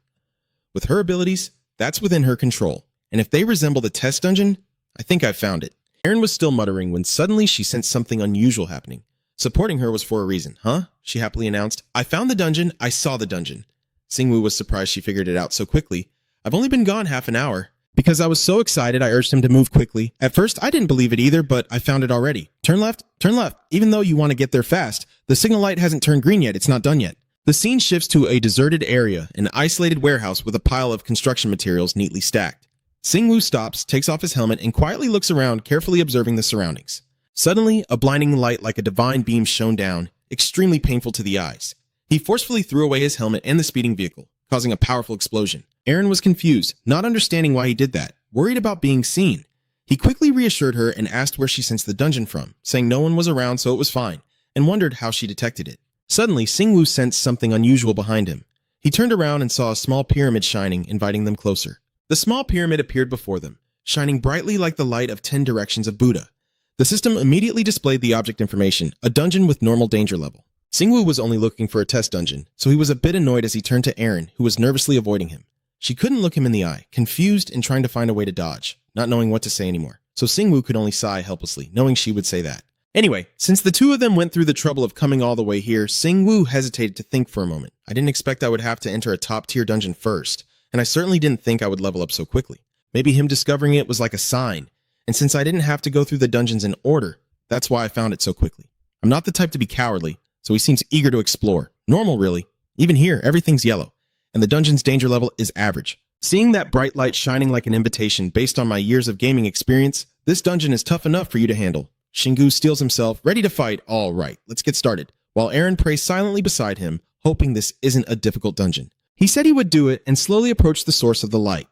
With her abilities, that's within her control, and if they resemble the test dungeon, I think I've found it. Aaron was still muttering when suddenly she sensed something unusual happening. Supporting her was for a reason, huh? She happily announced. I found the dungeon, I saw the dungeon. Singwoo was surprised she figured it out so quickly. I've only been gone half an hour. Because I was so excited, I urged him to move quickly. At first, I didn't believe it either, but I found it already. Turn left, turn left. Even though you want to get there fast, the signal light hasn't turned green yet, it's not done yet. The scene shifts to a deserted area, an isolated warehouse with a pile of construction materials neatly stacked. Singwoo stops, takes off his helmet, and quietly looks around, carefully observing the surroundings. Suddenly, a blinding light like a divine beam shone down, extremely painful to the eyes. He forcefully threw away his helmet and the speeding vehicle, causing a powerful explosion. Aaron was confused, not understanding why he did that, worried about being seen. He quickly reassured her and asked where she sensed the dungeon from, saying no one was around so it was fine, and wondered how she detected it. Suddenly, Singwoo sensed something unusual behind him. He turned around and saw a small pyramid shining, inviting them closer. The small pyramid appeared before them, shining brightly like the light of 10 directions of Buddha. The system immediately displayed the object information, a dungeon with normal danger level. Singwoo was only looking for a test dungeon, so he was a bit annoyed as he turned to Aaron, who was nervously avoiding him. She couldn't look him in the eye, confused and trying to find a way to dodge, not knowing what to say anymore. So Singwoo could only sigh helplessly, knowing she would say that. Anyway, since the two of them went through the trouble of coming all the way here, Singwoo hesitated to think for a moment. I didn't expect I would have to enter a top-tier dungeon first, and I certainly didn't think I would level up so quickly. Maybe him discovering it was like a sign, and since I didn't have to go through the dungeons in order, that's why I found it so quickly. I'm not the type to be cowardly, so he seems eager to explore. Normal, really. Even here, everything's yellow, and the dungeon's danger level is average. Seeing that bright light shining like an invitation based on my years of gaming experience, this dungeon is tough enough for you to handle. Shingu steels himself, ready to fight. All right, let's get started, while Aaron prays silently beside him, hoping this isn't a difficult dungeon. He said he would do it and slowly approached the source of the light.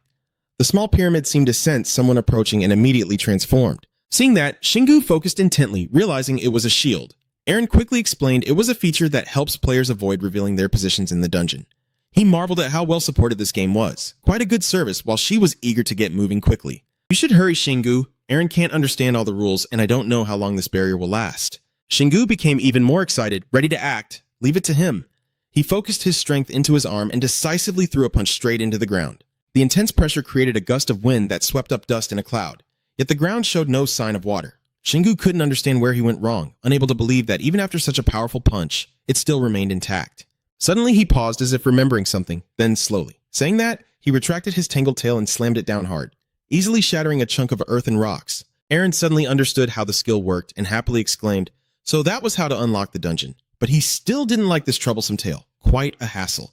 The small pyramid seemed to sense someone approaching and immediately transformed. Seeing that, Shingu focused intently, realizing it was a shield. Aaron quickly explained it was a feature that helps players avoid revealing their positions in the dungeon. He marveled at how well supported this game was. Quite a good service, while she was eager to get moving quickly. You should hurry, Shingu. Aaron can't understand all the rules, and I don't know how long this barrier will last. Shingu became even more excited, ready to act. Leave it to him. He focused his strength into his arm and decisively threw a punch straight into the ground. The intense pressure created a gust of wind that swept up dust in a cloud, yet the ground showed no sign of water. Shingu couldn't understand where he went wrong, unable to believe that even after such a powerful punch, it still remained intact. Suddenly he paused as if remembering something, then slowly. Saying that, he retracted his tangled tail and slammed it down hard, easily shattering a chunk of earth and rocks. Aaron suddenly understood how the skill worked and happily exclaimed, so that was how to unlock the dungeon. But he still didn't like this troublesome tail. Quite a hassle.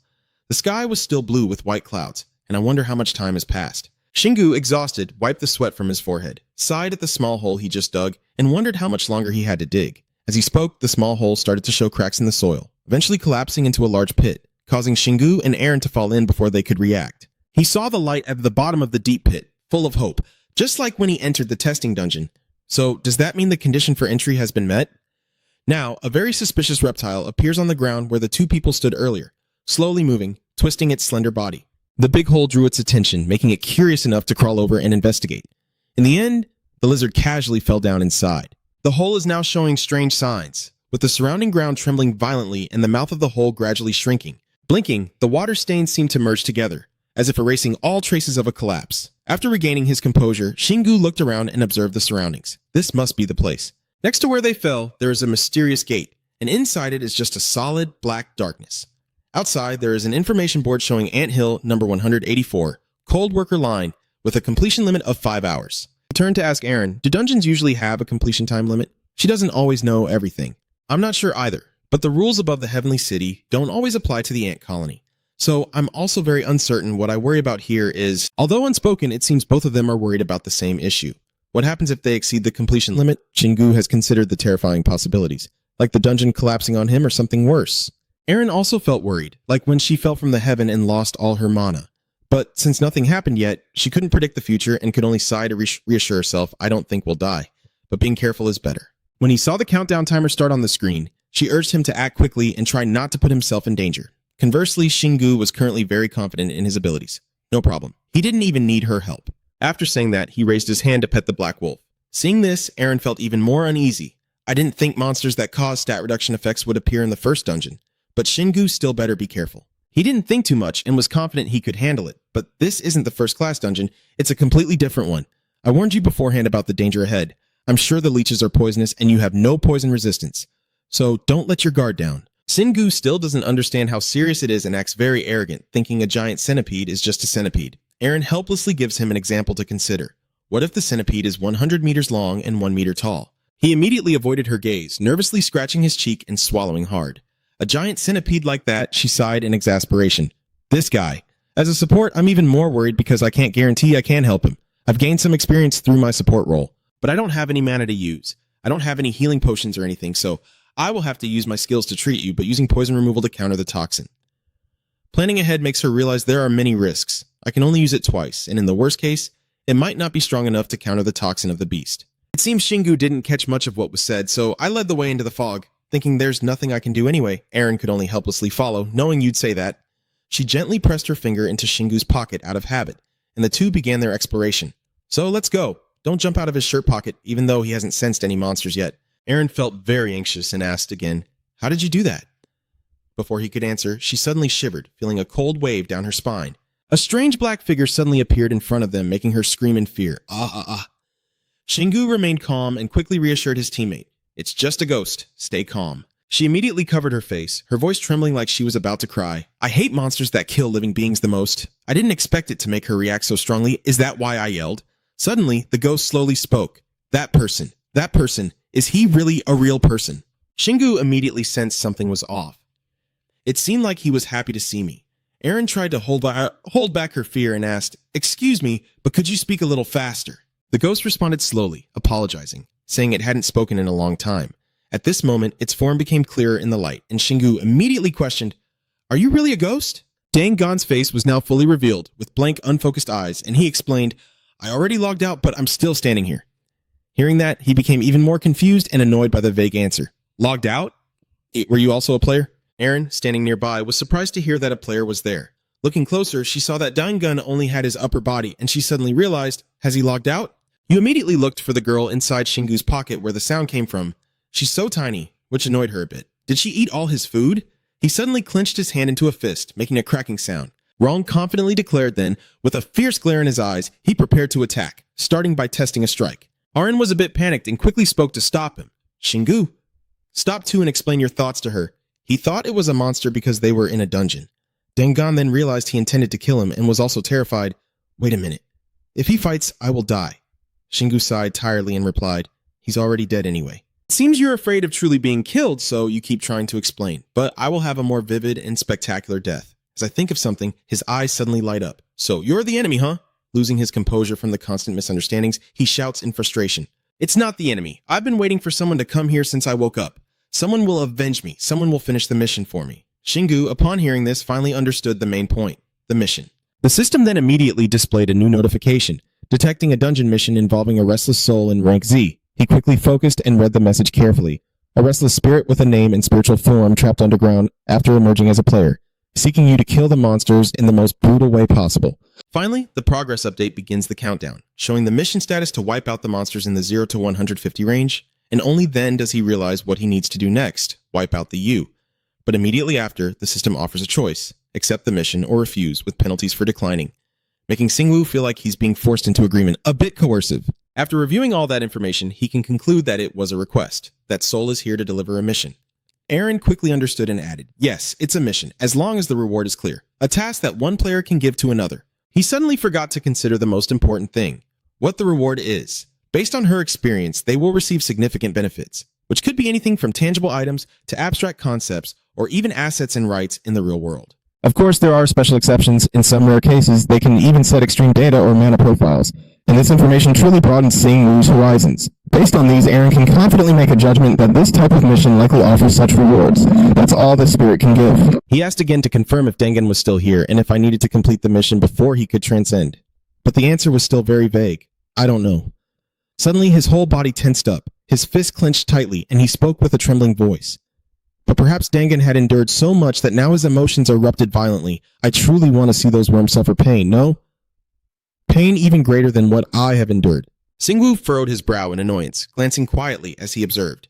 The sky was still blue with white clouds, and I wonder how much time has passed. Shingu, exhausted, wiped the sweat from his forehead, sighed at the small hole he just dug, and wondered how much longer he had to dig. As he spoke, the small hole started to show cracks in the soil, eventually collapsing into a large pit, causing Shingu and Aaron to fall in before they could react. He saw the light at the bottom of the deep pit, full of hope, just like when he entered the testing dungeon. So, does that mean the condition for entry has been met? Now, a very suspicious reptile appears on the ground where the two people stood earlier, slowly moving, twisting its slender body. The big hole drew its attention, making it curious enough to crawl over and investigate. In the end, the lizard casually fell down inside. The hole is now showing strange signs, with the surrounding ground trembling violently and the mouth of the hole gradually shrinking. Blinking, the water stains seemed to merge together, as if erasing all traces of a collapse. After regaining his composure, Shingu looked around and observed the surroundings. This must be the place. Next to where they fell, there is a mysterious gate, and inside it is just a solid, black darkness. Outside, there is an information board showing Anthill number 184, Cold Worker Line, with a completion limit of 5 hours. He turned to ask Aaron, do dungeons usually have a completion time limit? She doesn't always know everything. I'm not sure either, but the rules above the Heavenly City don't always apply to the ant colony. So I'm also very uncertain. What I worry about here is, although unspoken, it seems both of them are worried about the same issue. What happens if they exceed the completion limit? Shingu has considered the terrifying possibilities. like the dungeon collapsing on him or something worse. Aaron also felt worried, like when she fell from the heaven and lost all her mana. But since nothing happened yet, she couldn't predict the future and could only sigh to reassure herself, I don't think we'll die, but being careful is better. When he saw the countdown timer start on the screen, she urged him to act quickly and try not to put himself in danger. Conversely, Shingu was currently very confident in his abilities. No problem. He didn't even need her help. After saying that, he raised his hand to pet the black wolf. Seeing this, Aaron felt even more uneasy. I didn't think monsters that cause stat reduction effects would appear in the first dungeon, but Shingu still better be careful. He didn't think too much and was confident he could handle it, but this isn't the first class dungeon, it's a completely different one. I warned you beforehand about the danger ahead. I'm sure the leeches are poisonous and you have no poison resistance, so don't let your guard down. Shingu still doesn't understand how serious it is and acts very arrogant, thinking a giant centipede is just a centipede. Aaron helplessly gives him an example to consider. What if the centipede is 100 meters long and 1 meter tall? He immediately avoided her gaze, nervously scratching his cheek and swallowing hard. A giant centipede like that, she sighed in exasperation. This guy. As a support, I'm even more worried because I can't guarantee I can help him. I've gained some experience through my support role, but I don't have any mana to use. I don't have any healing potions or anything, so I will have to use my skills to treat you, but using poison removal to counter the toxin. Planning ahead makes her realize there are many risks. I can only use it twice, and in the worst case, it might not be strong enough to counter the toxin of the beast. It seems Shingu didn't catch much of what was said, so I led the way into the fog. Thinking there's nothing I can do anyway, Aaron could only helplessly follow, knowing you'd say that. She gently pressed her finger into Shingu's pocket out of habit, and the two began their exploration. So let's go. Don't jump out of his shirt pocket, even though he hasn't sensed any monsters yet. Aaron felt very anxious and asked again, how did you do that? Before he could answer, she suddenly shivered, feeling a cold wave down her spine. A strange black figure suddenly appeared in front of them, making her scream in fear. Shingu remained calm and quickly reassured his teammate. It's just a ghost. Stay calm. She immediately covered her face, her voice trembling like she was about to cry. I hate monsters that kill living beings the most. I didn't expect it to make her react so strongly. Is that why I yelled? Suddenly, the ghost slowly spoke. That person, is he really a real person? Shingu immediately sensed something was off. It seemed like he was happy to see me. Aaron tried to hold back her fear and asked, excuse me, but could you speak a little faster? The ghost responded slowly, apologizing, saying it hadn't spoken in a long time. At this moment, its form became clearer in the light, and Shingu immediately questioned, are you really a ghost? Dangon's face was now fully revealed, with blank, unfocused eyes, and he explained, I already logged out, but I'm still standing here. Hearing that, he became even more confused and annoyed by the vague answer. Logged out? Were you also a player? Aaron, standing nearby, was surprised to hear that a player was there. Looking closer, she saw that Dangon only had his upper body, and she suddenly realized, has he logged out? You immediately looked for the girl inside Shingu's pocket where the sound came from. She's so tiny, which annoyed her a bit. Did she eat all his food? He suddenly clenched his hand into a fist, making a cracking sound. Wrong confidently declared then, with a fierce glare in his eyes, he prepared to attack, starting by testing a strike. Aaron was a bit panicked and quickly spoke to stop him. Shingu, stop too and explain your thoughts to her. He thought it was a monster because they were in a dungeon. Dangon then realized he intended to kill him and was also terrified. Wait a minute. If he fights, I will die. Shingu sighed tiredly and replied, he's already dead anyway. It seems you're afraid of truly being killed, so you keep trying to explain, but I will have a more vivid and spectacular death. As I think of something, his eyes suddenly light up. So you're the enemy, huh? Losing his composure from the constant misunderstandings, he shouts in frustration. It's not the enemy. I've been waiting for someone to come here since I woke up. Someone will avenge me. Someone will finish the mission for me. Shingu, upon hearing this, finally understood the main point, the mission. The system then immediately displayed a new notification, detecting a dungeon mission involving a restless soul in rank Z. He quickly focused and read the message carefully. A restless spirit with a name and spiritual form trapped underground after emerging as a player, seeking you to kill the monsters in the most brutal way possible. Finally, the progress update begins the countdown, showing the mission status to wipe out the monsters in the 0 to 150 range, and only then does he realize what he needs to do next, wipe out the U. But immediately after, the system offers a choice, accept the mission or refuse with penalties for declining, making Singwoo feel like he's being forced into agreement, a bit coercive. After reviewing all that information, he can conclude that it was a request, that Soul is here to deliver a mission. Aaron quickly understood and added, yes, it's a mission, as long as the reward is clear, a task that one player can give to another. He suddenly forgot to consider the most important thing, what the reward is. Based on her experience, they will receive significant benefits, which could be anything from tangible items to abstract concepts or even assets and rights in the real world. Of course, there are special exceptions. In some rare cases, they can even set extreme data or mana profiles. and this information truly broadens Sing-Woo's horizons. Based on these, Eren can confidently make a judgment that this type of mission likely offers such rewards. That's all the spirit can give. He asked again to confirm if Dangan was still here and if I needed to complete the mission before he could transcend. But the answer was still very vague. I don't know. Suddenly, his whole body tensed up, his fist clenched tightly, and he spoke with a trembling voice. But perhaps Dangan had endured so much that now his emotions erupted violently. I truly want to see those worms suffer pain, no? Pain even greater than what I have endured. Singwoo furrowed his brow in annoyance, glancing quietly as he observed.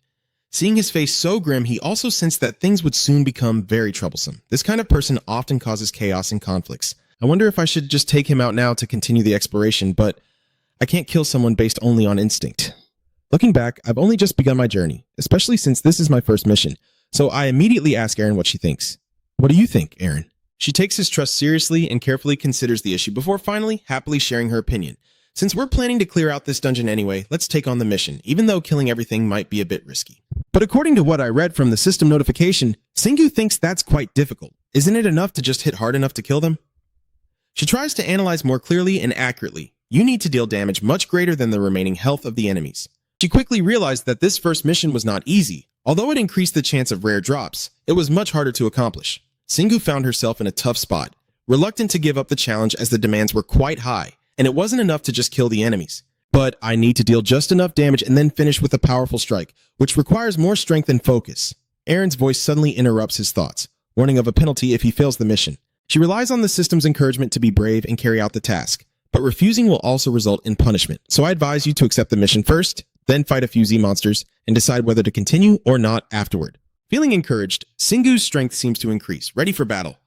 Seeing his face so grim, he also sensed that things would soon become very troublesome. This kind of person often causes chaos and conflicts. I wonder if I should just take him out now to continue the exploration, but I can't kill someone based only on instinct. Looking back, I've only just begun my journey, especially since this is my first mission, so I immediately ask Eren what she thinks. What do you think, Eren? She takes his trust seriously and carefully considers the issue before finally happily sharing her opinion. Since we're planning to clear out this dungeon anyway, let's take on the mission, even though killing everything might be a bit risky. But according to what I read from the system notification, Singu thinks that's quite difficult. Isn't it enough to just hit hard enough to kill them? She tries to analyze more clearly and accurately. You need to deal damage much greater than the remaining health of the enemies. She quickly realized that this first mission was not easy. Although it increased the chance of rare drops, it was much harder to accomplish. Singu found herself in a tough spot, reluctant to give up the challenge as the demands were quite high, and it wasn't enough to just kill the enemies. But I need to deal just enough damage and then finish with a powerful strike, which requires more strength and focus. Eren's voice suddenly interrupts his thoughts, warning of a penalty if he fails the mission. She relies on the system's encouragement to be brave and carry out the task, but refusing will also result in punishment. So I advise you to accept the mission first, then fight a few Z monsters, and decide whether to continue or not afterward. Feeling encouraged, Singu's strength seems to increase, ready for battle.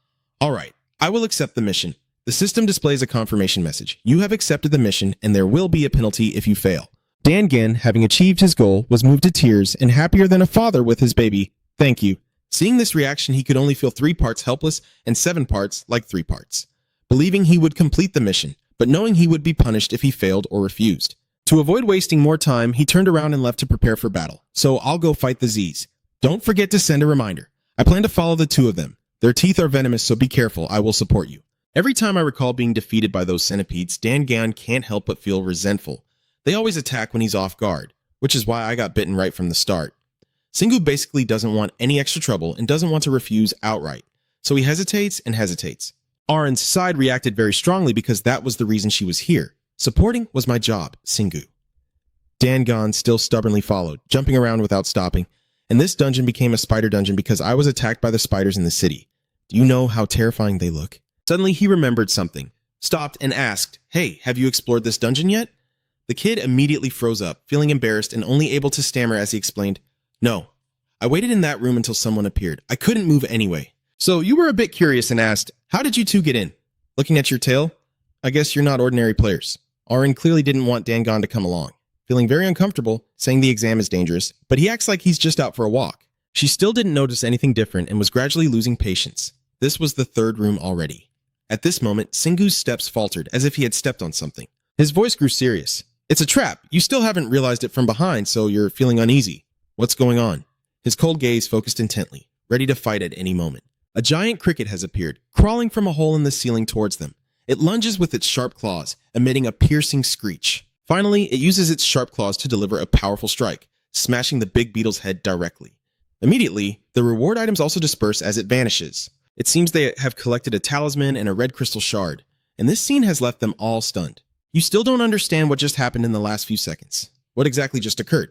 Alright, I will accept the mission. The system displays a confirmation message. You have accepted the mission, and there will be a penalty if you fail. Dangan, having achieved his goal, was moved to tears and happier than a father with his baby. Thank you. Seeing this reaction, he could only feel 3 parts helpless and 7 parts like 3 parts. Believing he would complete the mission, but knowing he would be punished if he failed or refused. To avoid wasting more time, he turned around and left to prepare for battle. So I'll go fight the Z's. Don't forget to send a reminder. I plan to follow the 2 of them. Their teeth are venomous, so be careful. I will support you. Every time I recall being defeated by those centipedes, Dangan can't help but feel resentful. They always attack when he's off guard, which is why I got bitten right from the start. Singu basically doesn't want any extra trouble and doesn't want to refuse outright, so he hesitates and hesitates. Arin's side reacted very strongly because that was the reason she was here. Supporting was my job, Singu. Dangan still stubbornly followed, jumping around without stopping, and this dungeon became a spider dungeon because I was attacked by the spiders in the city. Do you know how terrifying they look? Suddenly he remembered something, stopped and asked, "Hey, have you explored this dungeon yet?" The kid immediately froze up, feeling embarrassed and only able to stammer as he explained, "No, I waited in that room until someone appeared. I couldn't move anyway." So you were a bit curious and asked, "How did you two get in?" Looking at your tail, I guess you're not ordinary players. Arin clearly didn't want Dangan to come along, feeling very uncomfortable, saying the exam is dangerous, but he acts like he's just out for a walk. She still didn't notice anything different and was gradually losing patience. This was the 3rd room already. At this moment, Singu's steps faltered as if he had stepped on something. His voice grew serious. "It's a trap. You still haven't realized it from behind, so you're feeling uneasy. What's going on?" His cold gaze focused intently, ready to fight at any moment. A giant cricket has appeared, crawling from a hole in the ceiling towards them. It lunges with its sharp claws, emitting a piercing screech. Finally, it uses its sharp claws to deliver a powerful strike, smashing the big beetle's head directly. Immediately, the reward items also disperse as it vanishes. It seems they have collected a talisman and a red crystal shard, and this scene has left them all stunned. You still don't understand what just happened in the last few seconds. What exactly just occurred?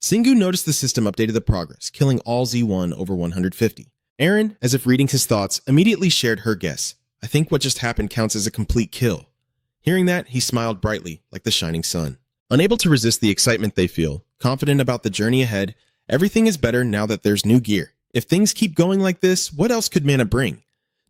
Singu noticed the system updated the progress, killing all Z1 over 150. Eren, as if reading his thoughts, immediately shared her guess. "I think what just happened counts as a complete kill." Hearing that, he smiled brightly, like the shining sun. Unable to resist the excitement they feel, confident about the journey ahead, everything is better now that there's new gear. If things keep going like this, what else could Mana bring?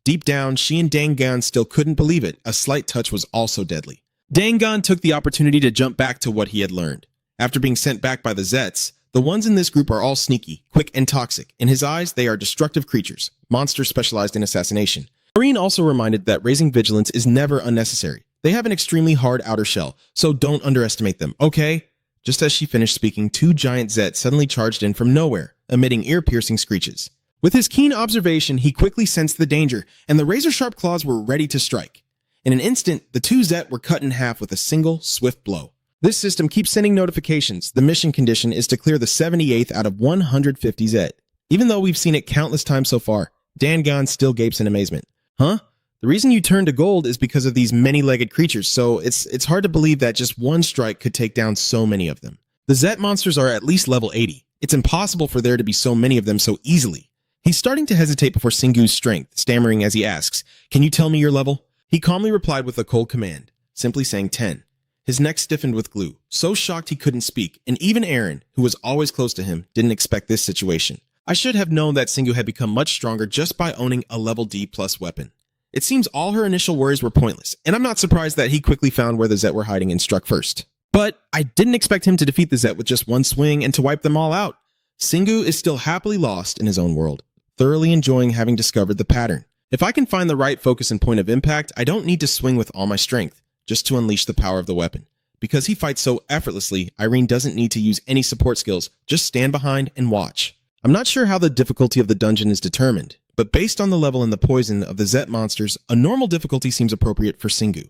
Deep down, she and Dangan still couldn't believe it. A slight touch was also deadly. Dangan took the opportunity to jump back to what he had learned. After being sent back by the Zets, the ones in this group are all sneaky, quick, and toxic. In his eyes, they are destructive creatures, monsters specialized in assassination. Arin also reminded that raising vigilance is never unnecessary. They have an extremely hard outer shell, so don't underestimate them, okay? Just as she finished speaking, 2 giant Zets suddenly charged in from nowhere, emitting ear-piercing screeches. With his keen observation, he quickly sensed the danger, and the razor-sharp claws were ready to strike. In an instant, the two Zet were cut in half with a single, swift blow. This system keeps sending notifications. The mission condition is to clear the 78th out of 150 Zet. Even though we've seen it countless times so far, Dangon still gapes in amazement. Huh? The reason you turn to gold is because of these many-legged creatures, so it's hard to believe that just one strike could take down so many of them. The Zet monsters are at least level 80. It's impossible for there to be so many of them so easily. He's starting to hesitate before Singu's strength, stammering as he asks, "Can you tell me your level?" He calmly replied with a cold command, simply saying 10. His neck stiffened with glue, so shocked he couldn't speak, and even Aaron, who was always close to him, didn't expect this situation. I should have known that Singu had become much stronger just by owning a level D+ weapon. It seems all her initial worries were pointless, and I'm not surprised that he quickly found where the Zet were hiding and struck first. But I didn't expect him to defeat the Zet with just one swing and to wipe them all out. Singu is still happily lost in his own world, thoroughly enjoying having discovered the pattern. If I can find the right focus and point of impact, I don't need to swing with all my strength, just to unleash the power of the weapon. Because he fights so effortlessly, Irene doesn't need to use any support skills, just stand behind and watch. I'm not sure how the difficulty of the dungeon is determined, but based on the level and the poison of the Zet monsters, a normal difficulty seems appropriate for Singu.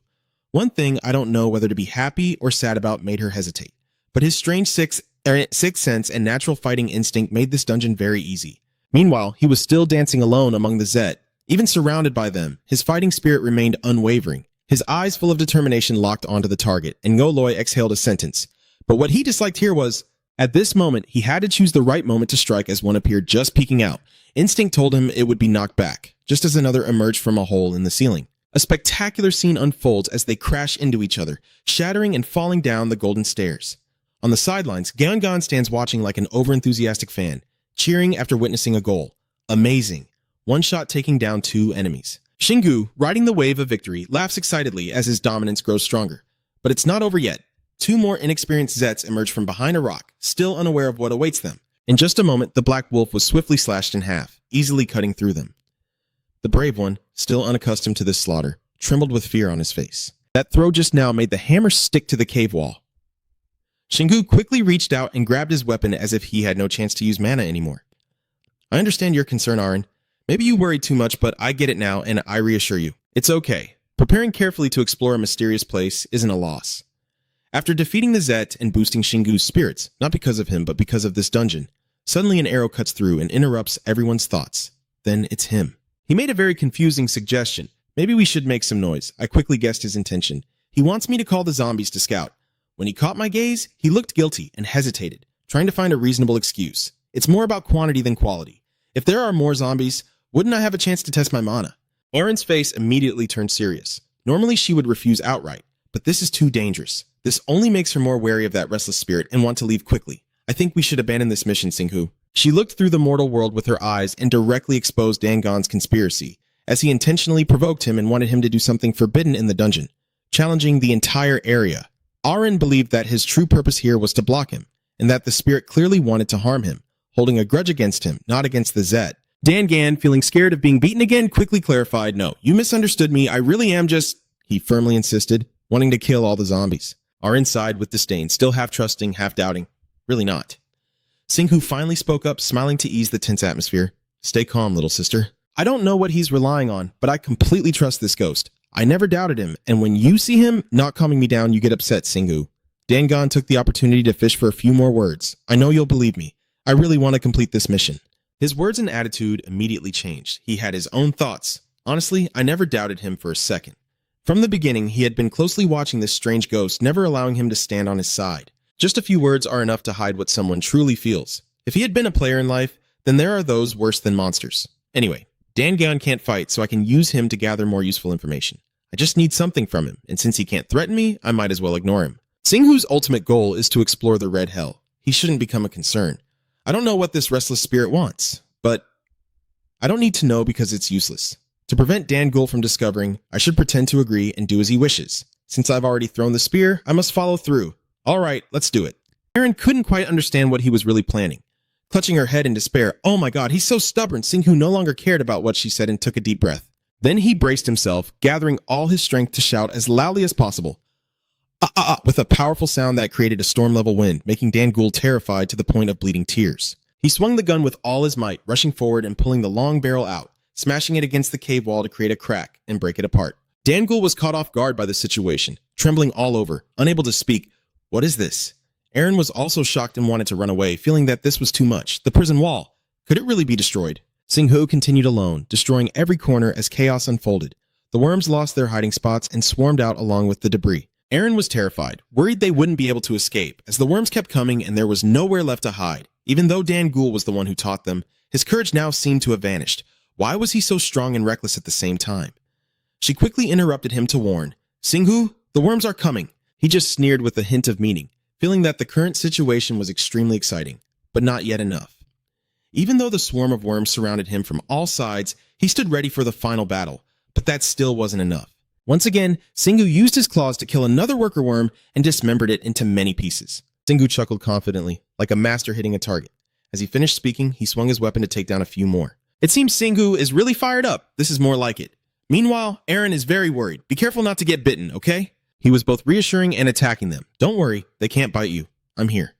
One thing I don't know whether to be happy or sad about made her hesitate, but his strange sixth sense and natural fighting instinct made this dungeon very easy. Meanwhile, he was still dancing alone among the Zet. Even surrounded by them, his fighting spirit remained unwavering. His eyes full of determination locked onto the target, and Ngoloi exhaled a sentence. But what he disliked here was, at this moment, he had to choose the right moment to strike as one appeared just peeking out. Instinct told him it would be knocked back, just as another emerged from a hole in the ceiling. A spectacular scene unfolds as they crash into each other, shattering and falling down the golden stairs. On the sidelines, Gangon stands watching like an overenthusiastic fan, cheering after witnessing a goal. Amazing. One shot taking down 2 enemies. Shingu, riding the wave of victory, laughs excitedly as his dominance grows stronger. But it's not over yet. 2 more inexperienced Zets emerge from behind a rock, still unaware of what awaits them. In just a moment, the Black Wolf was swiftly slashed in half, easily cutting through them. The brave one, still unaccustomed to this slaughter, trembled with fear on his face. That throw just now made the hammer stick to the cave wall. Shingu quickly reached out and grabbed his weapon as if he had no chance to use mana anymore. I understand your concern, Aaron. Maybe you worried too much, but I get it now, and I reassure you. It's okay. Preparing carefully to explore a mysterious place isn't a loss. After defeating the Zet and boosting Shingu's spirits, not because of him, but because of this dungeon, suddenly an arrow cuts through and interrupts everyone's thoughts. Then it's him. He made a very confusing suggestion. Maybe we should make some noise. I quickly guessed his intention. He wants me to call the zombies to scout. When he caught my gaze, he looked guilty and hesitated, trying to find a reasonable excuse. It's more about quantity than quality. If there are more zombies, wouldn't I have a chance to test my mana? Erin's face immediately turned serious. Normally she would refuse outright, but this is too dangerous. This only makes her more wary of that restless spirit and want to leave quickly. I think we should abandon this mission, Singhu. She looked through the mortal world with her eyes and directly exposed Dangon's conspiracy, as he intentionally provoked him and wanted him to do something forbidden in the dungeon, challenging the entire area. Aaron believed that his true purpose here was to block him, and that the spirit clearly wanted to harm him, holding a grudge against him, not against the Zet. Dangan, feeling scared of being beaten again, quickly clarified, "No, you misunderstood me. I really am just," he firmly insisted, wanting to kill all the zombies. Aaron sighed with disdain, still half trusting, half doubting. Really not. Singhu finally spoke up, smiling to ease the tense atmosphere. "Stay calm, little sister. I don't know what he's relying on, but I completely trust this ghost. I never doubted him, and when you see him not calming me down, you get upset, Singhu." Dangon took the opportunity to fish for a few more words. "I know you'll believe me. I really want to complete this mission." His words and attitude immediately changed. He had his own thoughts. Honestly, I never doubted him for a second. From the beginning, he had been closely watching this strange ghost, never allowing him to stand on his side. Just a few words are enough to hide what someone truly feels. If he had been a player in life, then there are those worse than monsters. Anyway, Dangon can't fight, so I can use him to gather more useful information. I just need something from him, and since he can't threaten me, I might as well ignore him. Singhu's ultimate goal is to explore the Red Hell. He shouldn't become a concern. I don't know what this restless spirit wants, but I don't need to know because it's useless. To prevent Dangul from discovering, I should pretend to agree and do as he wishes. Since I've already thrown the spear, I must follow through. All right, let's do it. Erin couldn't quite understand what he was really planning. Clutching her head in despair, "Oh my god, he's so stubborn." Singhu no longer cared about what she said and took a deep breath. Then he braced himself, gathering all his strength to shout as loudly as possible. With a powerful sound that created a storm-level wind, making Dangul terrified to the point of bleeding tears. He swung the gun with all his might, rushing forward and pulling the long barrel out, smashing it against the cave wall to create a crack and break it apart. Dangul was caught off guard by the situation, trembling all over, unable to speak. What is this? Aaron was also shocked and wanted to run away, feeling that this was too much. The prison wall. Could it really be destroyed? Singhu continued alone, destroying every corner as chaos unfolded. The worms lost their hiding spots and swarmed out along with the debris. Aaron was terrified, worried they wouldn't be able to escape, as the worms kept coming and there was nowhere left to hide. Even though Dangul was the one who taught them, his courage now seemed to have vanished. Why was he so strong and reckless at the same time? She quickly interrupted him to warn, Singhu, the worms are coming. He just sneered with a hint of meaning, feeling that the current situation was extremely exciting, but not yet enough. Even though the swarm of worms surrounded him from all sides, he stood ready for the final battle, but that still wasn't enough. Once again, Singhu used his claws to kill another worker worm and dismembered it into many pieces. Singhu chuckled confidently, like a master hitting a target. As he finished speaking, he swung his weapon to take down a few more. It seems Singhu is really fired up. This is more like it. Meanwhile, Aaron is very worried. Be careful not to get bitten, okay? He was both reassuring and attacking them. Don't worry, they can't bite you. I'm here.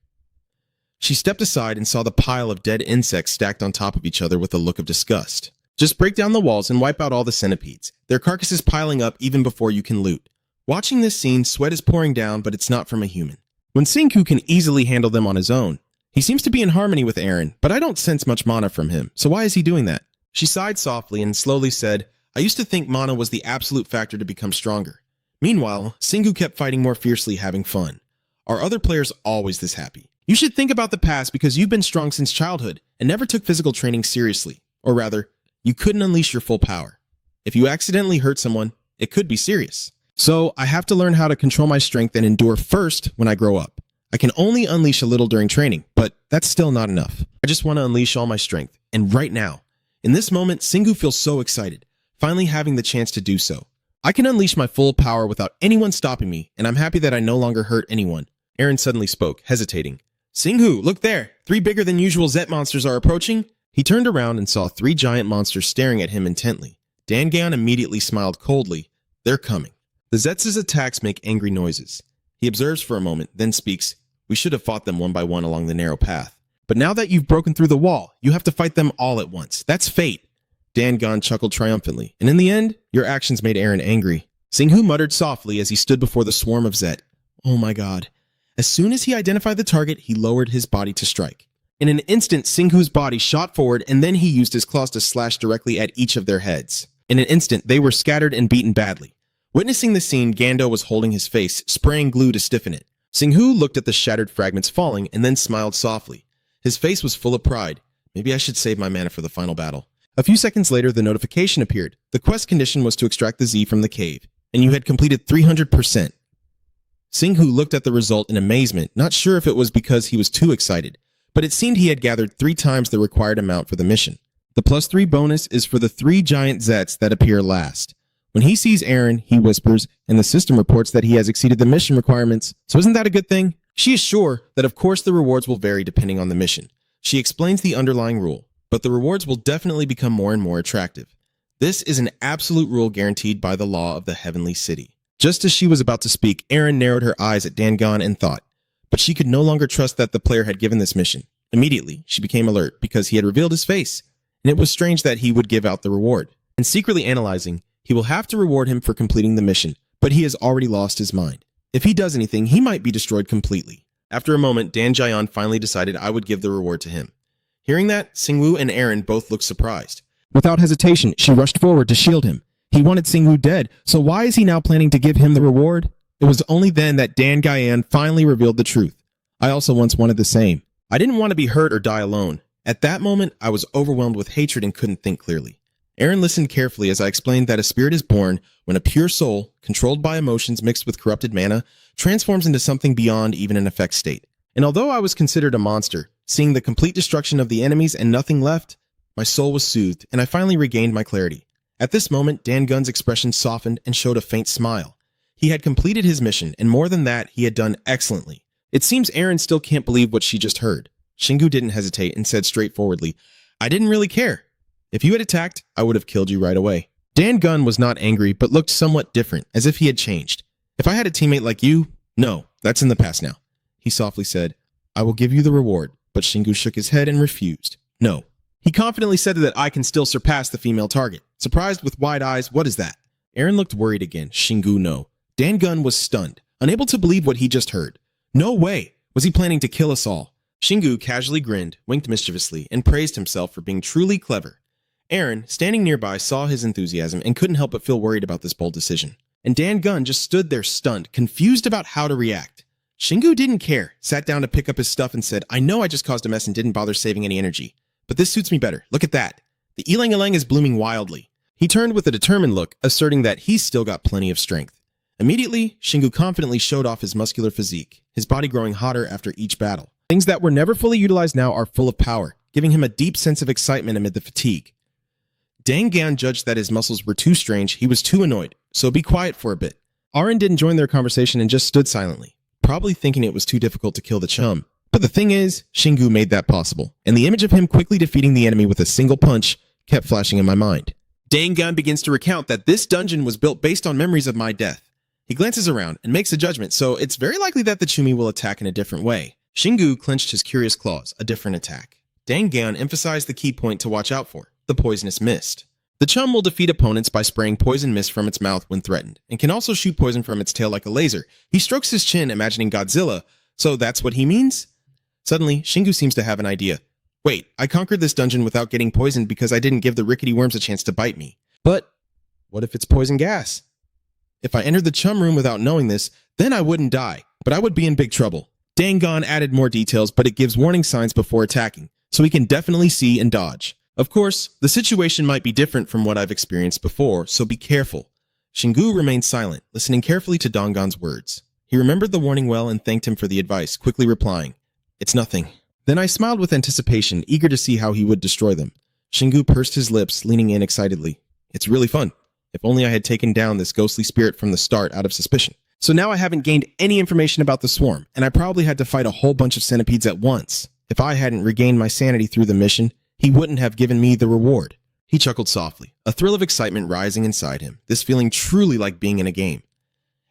She stepped aside and saw the pile of dead insects stacked on top of each other with a look of disgust. Just break down the walls and wipe out all the centipedes. Their carcasses piling up even before you can loot. Watching this scene, sweat is pouring down, but it's not from a human. When Singhu can easily handle them on his own, he seems to be in harmony with Aaron, but I don't sense much mana from him, so why is he doing that? She sighed softly and slowly said, I used to think mana was the absolute factor to become stronger. Meanwhile, Singhu kept fighting more fiercely, having fun. Are other players always this happy? You should think about the past because you've been strong since childhood and never took physical training seriously. Or rather, you couldn't unleash your full power. If you accidentally hurt someone, it could be serious. So I have to learn how to control my strength and endure first when I grow up. I can only unleash a little during training, but that's still not enough. I just want to unleash all my strength, and right now. In this moment, Singhu feels so excited, finally having the chance to do so. I can unleash my full power without anyone stopping me, and I'm happy that I no longer hurt anyone. Aaron suddenly spoke, hesitating. Singhu, look there! 3 bigger than usual Zet monsters are approaching. He turned around and saw 3 giant monsters staring at him intently. Dangan immediately smiled coldly. They're coming. The Zets' attacks make angry noises. He observes for a moment, then speaks. We should have fought them one by one along the narrow path. But now that you've broken through the wall, you have to fight them all at once. That's fate. Dangan chuckled triumphantly. And in the end, your actions made Aaron angry. Singhu muttered softly as he stood before the swarm of Zet. Oh my god. As soon as he identified the target, he lowered his body to strike. In an instant, Singhu's body shot forward, and then he used his claws to slash directly at each of their heads. In an instant, they were scattered and beaten badly. Witnessing the scene, Gando was holding his face, spraying glue to stiffen it. Singhu looked at the shattered fragments falling and then smiled softly. His face was full of pride. Maybe I should save my mana for the final battle. A few seconds later, the notification appeared. The quest condition was to extract the Z from the cave, and you had completed 300%. Singhu looked at the result in amazement, not sure if it was because he was too excited, but it seemed he had gathered 3 times the required amount for the mission. The +3 bonus is for the 3 giant Zets that appear last. When he sees Aaron, he whispers, and the system reports that he has exceeded the mission requirements. So isn't that a good thing? She is sure that of course the rewards will vary depending on the mission. She explains the underlying rule, but the rewards will definitely become more and more attractive. This is an absolute rule guaranteed by the law of the Heavenly City. Just as she was about to speak, Aaron narrowed her eyes at Dangan and thought, but she could no longer trust that the player had given this mission. Immediately, she became alert because he had revealed his face, and it was strange that he would give out the reward. And secretly analyzing, he will have to reward him for completing the mission, but he has already lost his mind. If he does anything, he might be destroyed completely. After a moment, Dan Jayan finally decided I would give the reward to him. Hearing that, Singwu and Aaron both looked surprised. Without hesitation, she rushed forward to shield him. He wanted Singwu dead, so why is he now planning to give him the reward? It was only then that Dan Gayan finally revealed the truth. I also once wanted the same. I didn't want to be hurt or die alone. At that moment, I was overwhelmed with hatred and couldn't think clearly. Aaron listened carefully as I explained that a spirit is born when a pure soul, controlled by emotions mixed with corrupted mana, transforms into something beyond even an effect state. And although I was considered a monster, seeing the complete destruction of the enemies and nothing left, my soul was soothed and I finally regained my clarity. At this moment, Dan Gunn's expression softened and showed a faint smile. He had completed his mission, and more than that, he had done excellently. It seems Aaron still can't believe what she just heard. Shingu didn't hesitate and said straightforwardly, I didn't really care. If you had attacked, I would have killed you right away. Dan Gunn was not angry, but looked somewhat different, as if he had changed. If I had a teammate like you, no, that's in the past now. He softly said, I will give you the reward, but Shingu shook his head and refused. No. He confidently said that I can still surpass the female target. Surprised with wide eyes, what is that? Aaron looked worried again. Shingu, no. Dan Gun was stunned, unable to believe what he just heard. No way! Was he planning to kill us all? Shingu casually grinned, winked mischievously, and praised himself for being truly clever. Aaron, standing nearby, saw his enthusiasm and couldn't help but feel worried about this bold decision. And Dan Gun just stood there stunned, confused about how to react. Shingu didn't care, sat down to pick up his stuff and said, I know I just caused a mess and didn't bother saving any energy. But this suits me better. Look at that. The ylang-ylang is blooming wildly. He turned with a determined look, asserting that he's still got plenty of strength. Immediately, Shingu confidently showed off his muscular physique, his body growing hotter after each battle. Things that were never fully utilized now are full of power, giving him a deep sense of excitement amid the fatigue. Dan Gan judged that his muscles were too strange, he was too annoyed, so be quiet for a bit. Aaron didn't join their conversation and just stood silently, probably thinking it was too difficult to kill the chum. But the thing is, Shingu made that possible, and the image of him quickly defeating the enemy with a single punch kept flashing in my mind. Dan Gan begins to recount that this dungeon was built based on memories of my death. He glances around and makes a judgment, so it's very likely that the Chumi will attack in a different way. Shingu clenched his curious claws, a different attack. Dan Gan emphasized the key point to watch out for, the poisonous mist. The chum will defeat opponents by spraying poison mist from its mouth when threatened, and can also shoot poison from its tail like a laser. He strokes his chin, imagining Godzilla, so that's what he means? Suddenly, Shingu seems to have an idea. Wait, I conquered this dungeon without getting poisoned because I didn't give the rickety worms a chance to bite me. But what if it's poison gas? If I entered the chum room without knowing this, then I wouldn't die, but I would be in big trouble. Dan Gan added more details, but it gives warning signs before attacking, so he can definitely see and dodge. Of course, the situation might be different from what I've experienced before, so be careful. Shingu remained silent, listening carefully to Dongan's words. He remembered the warning well and thanked him for the advice, quickly replying, It's nothing. Then I smiled with anticipation, eager to see how he would destroy them. Shingu pursed his lips, leaning in excitedly. It's really fun. If only I had taken down this ghostly spirit from the start out of suspicion. So now I haven't gained any information about the swarm, and I probably had to fight a whole bunch of centipedes at once. If I hadn't regained my sanity through the mission, he wouldn't have given me the reward. He chuckled softly, a thrill of excitement rising inside him, this feeling truly like being in a game.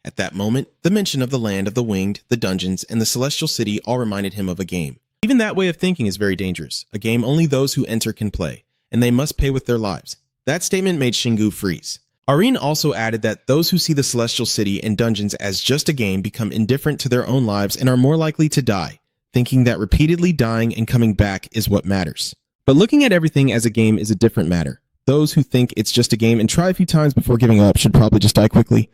At that moment, the mention of the land of the winged, the dungeons, and the celestial city all reminded him of a game. Even that way of thinking is very dangerous, a game only those who enter can play, and they must pay with their lives. That statement made Shingu freeze. Areen also added that those who see the celestial city and dungeons as just a game become indifferent to their own lives and are more likely to die, thinking that repeatedly dying and coming back is what matters. But looking at everything as a game is a different matter. Those who think it's just a game and try a few times before giving up should probably just die quickly.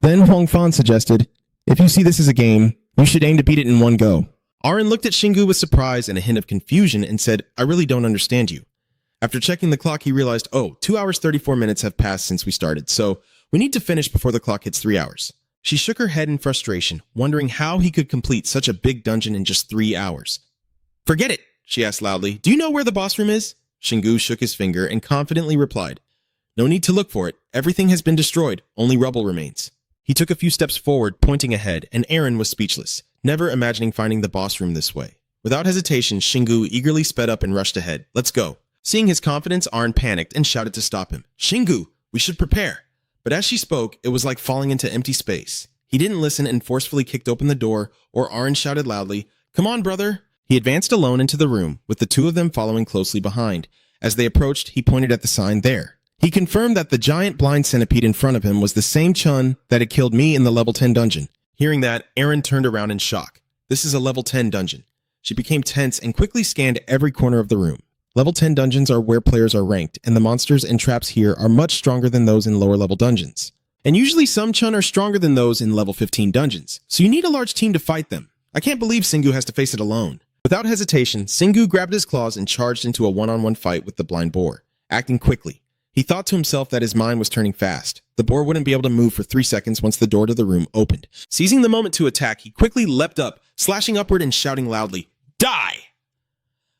Then Huang Fan suggested, if you see this as a game, you should aim to beat it in one go. Aaron looked at Shingu with surprise and a hint of confusion and said, I really don't understand you. After checking the clock, he realized, 2 hours 34 minutes have passed since we started, so we need to finish before the clock hits 3 hours. She shook her head in frustration, wondering how he could complete such a big dungeon in just 3 hours. Forget it, she asked loudly. Do you know where the boss room is? Shingu shook his finger and confidently replied, No need to look for it. Everything has been destroyed. Only rubble remains. He took a few steps forward, pointing ahead, and Aaron was speechless, never imagining finding the boss room this way. Without hesitation, Shingu eagerly sped up and rushed ahead. Let's go. Seeing his confidence, Aaron panicked and shouted to stop him. Shingu, we should prepare. But as she spoke, it was like falling into empty space. He didn't listen and forcefully kicked open the door, or Aaron shouted loudly, Come on, brother. He advanced alone into the room, with the two of them following closely behind. As they approached, he pointed at the sign there. He confirmed that the giant blind centipede in front of him was the same Chun that had killed me in the level 10 dungeon. Hearing that, Aaron turned around in shock. This is a level 10 dungeon. She became tense and quickly scanned every corner of the room. Level 10 dungeons are where players are ranked, and the monsters and traps here are much stronger than those in lower level dungeons. And usually some Chun are stronger than those in level 15 dungeons, so you need a large team to fight them. I can't believe Shingu has to face it alone. Without hesitation, Shingu grabbed his claws and charged into a one-on-one fight with the blind boar, acting quickly. He thought to himself that his mind was turning fast. The boar wouldn't be able to move for 3 seconds once the door to the room opened. Seizing the moment to attack, he quickly leapt up, slashing upward and shouting loudly, Die!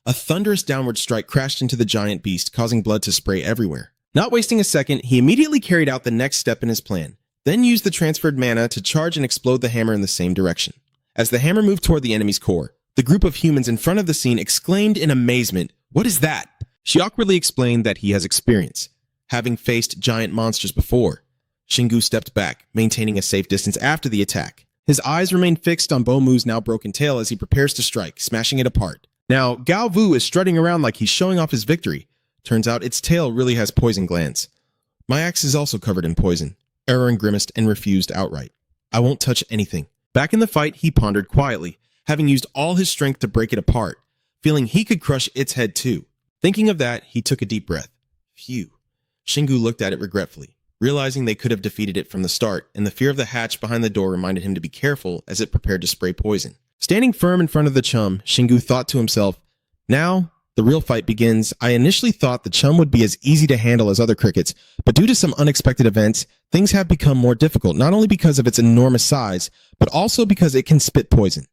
A thunderous downward strike crashed into the giant beast, causing blood to spray everywhere. Not wasting a second, he immediately carried out the next step in his plan, then used the transferred mana to charge and explode the hammer in the same direction. As the hammer moved toward the enemy's core, the group of humans in front of the scene exclaimed in amazement, What is that? She awkwardly explained that he has experience, having faced giant monsters before. Shingu stepped back, maintaining a safe distance after the attack. His eyes remained fixed on Bo Mu's now broken tail as he prepares to strike, smashing it apart. Now, Gao Vu is strutting around like he's showing off his victory. Turns out its tail really has poison glands. My axe is also covered in poison. Aaron grimaced and refused outright. I won't touch anything. Back in the fight, he pondered quietly, having used all his strength to break it apart, feeling he could crush its head too. Thinking of that, he took a deep breath. Phew. Shingu looked at it regretfully, realizing they could have defeated it from the start, and the fear of the hatch behind the door reminded him to be careful as it prepared to spray poison. Standing firm in front of the chum, Shingu thought to himself, now, the real fight begins. I initially thought the chum would be as easy to handle as other crickets, but due to some unexpected events, things have become more difficult, not only because of its enormous size, but also because it can spit poison.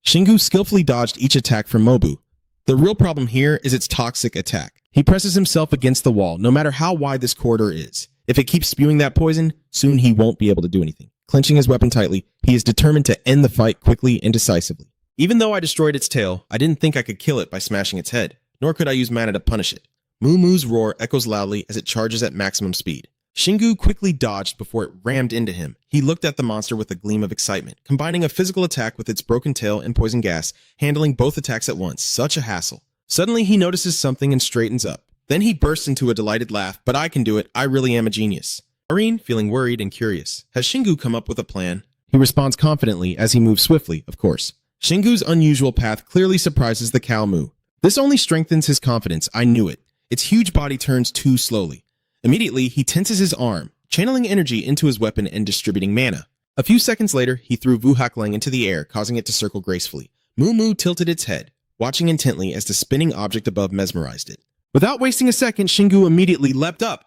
Shingu skillfully dodged each attack from Mobu. The real problem here is its toxic attack. He presses himself against the wall, no matter how wide this corridor is. If it keeps spewing that poison, soon he won't be able to do anything. Clenching his weapon tightly, he is determined to end the fight quickly and decisively. Even though I destroyed its tail, I didn't think I could kill it by smashing its head, nor could I use mana to punish it. Moo Moo's roar echoes loudly as it charges at maximum speed. Shingu quickly dodged before it rammed into him. He looked at the monster with a gleam of excitement, combining a physical attack with its broken tail and poison gas, handling both attacks at once. Such a hassle. Suddenly, he notices something and straightens up. Then he bursts into a delighted laugh. But I can do it. I really am a genius. Irene, feeling worried and curious, has Shingu come up with a plan? He responds confidently as he moves swiftly, of course. Shingu's unusual path clearly surprises the cow Moo. This only strengthens his confidence. I knew it. Its huge body turns too slowly. Immediately, he tenses his arm, channeling energy into his weapon and distributing mana. A few seconds later, he threw Wuhakleng into the air, causing it to circle gracefully. Moo Moo tilted its head, watching intently as the spinning object above mesmerized it. Without wasting a second, Shingu immediately leapt up.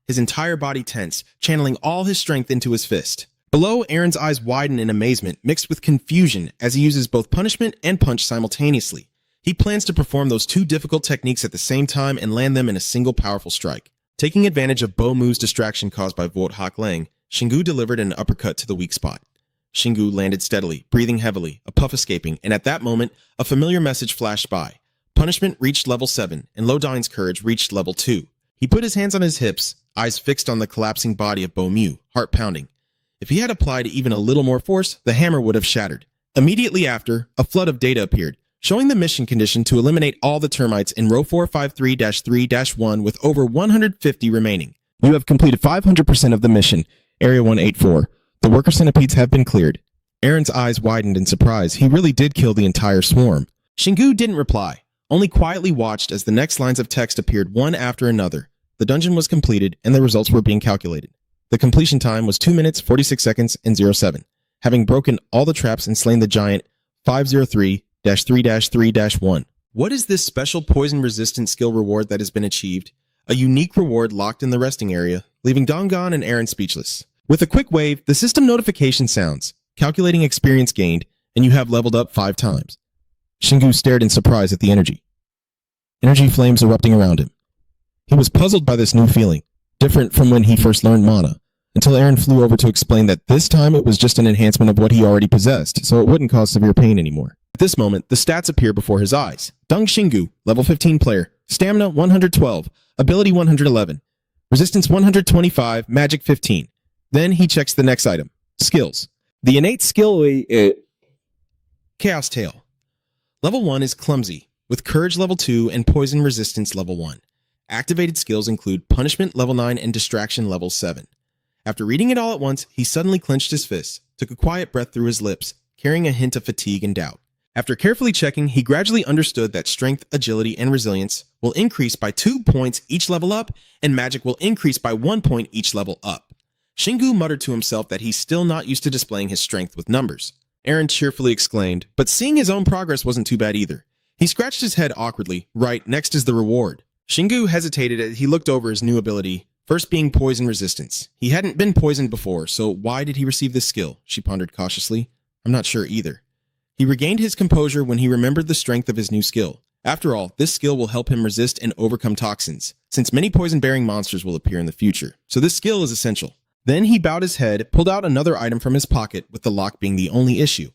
His entire body tense, channeling all his strength into his fist. Below, Aaron's eyes widen in amazement, mixed with confusion, as he uses both punishment and punch simultaneously. He plans to perform those two difficult techniques at the same time and land them in a single powerful strike. Taking advantage of Bo Moo's distraction caused by Wuhakleng, Shingu delivered an uppercut to the weak spot. Shingu landed steadily, breathing heavily, a puff escaping, and at that moment, a familiar message flashed by. Punishment reached level 7, and Lodine's courage reached level 2. He put his hands on his hips, eyes fixed on the collapsing body of Bo Mu, heart pounding. If he had applied even a little more force, the hammer would have shattered. Immediately after, a flood of data appeared, showing the mission condition to eliminate all the termites in row 453-3-1 with over 150 remaining. You have completed 500% of the mission. Area 184. The worker centipedes have been cleared. Aaron's eyes widened in surprise. He really did kill the entire swarm. Shingu didn't reply, only quietly watched as the next lines of text appeared one after another. The dungeon was completed, and the results were being calculated. The completion time was 2 minutes, 46 seconds, and 07. Having broken all the traps and slain the giant 503-3-3-1. What is this special poison-resistant skill reward that has been achieved? A unique reward locked in the resting area, leaving Dongon and Aaron speechless. With a quick wave, the system notification sounds, calculating experience gained, and you have leveled up 5 times. Shingu stared in surprise at the energy. Energy flames erupting around him. He was puzzled by this new feeling, different from when he first learned mana, until Aaron flew over to explain that this time it was just an enhancement of what he already possessed, so it wouldn't cause severe pain anymore. At this moment, the stats appear before his eyes. Dung Shingu, level 15 player, stamina 112, ability 111, resistance 125, magic 15. Then he checks the next item, skills. The innate skill Chaos Tail. Level 1 is clumsy, with courage level 2 and poison resistance level 1. Activated skills include punishment level 9 and distraction level 7. After reading it all at once, he suddenly clenched his fists, took a quiet breath through his lips, carrying a hint of fatigue and doubt. After carefully checking, he gradually understood that strength, agility, and resilience will increase by 2 points each level up, and magic will increase by 1 point each level up. Shingu muttered to himself that he's still not used to displaying his strength with numbers. Aaron cheerfully exclaimed, but seeing his own progress wasn't too bad either. He scratched his head awkwardly. Right, next is the reward. Shingu hesitated as he looked over his new ability, first being poison resistance. He hadn't been poisoned before, so why did he receive this skill? She pondered cautiously. I'm not sure either. He regained his composure when he remembered the strength of his new skill. After all, this skill will help him resist and overcome toxins, since many poison-bearing monsters will appear in the future. So this skill is essential. Then he bowed his head, pulled out another item from his pocket, with the lock being the only issue.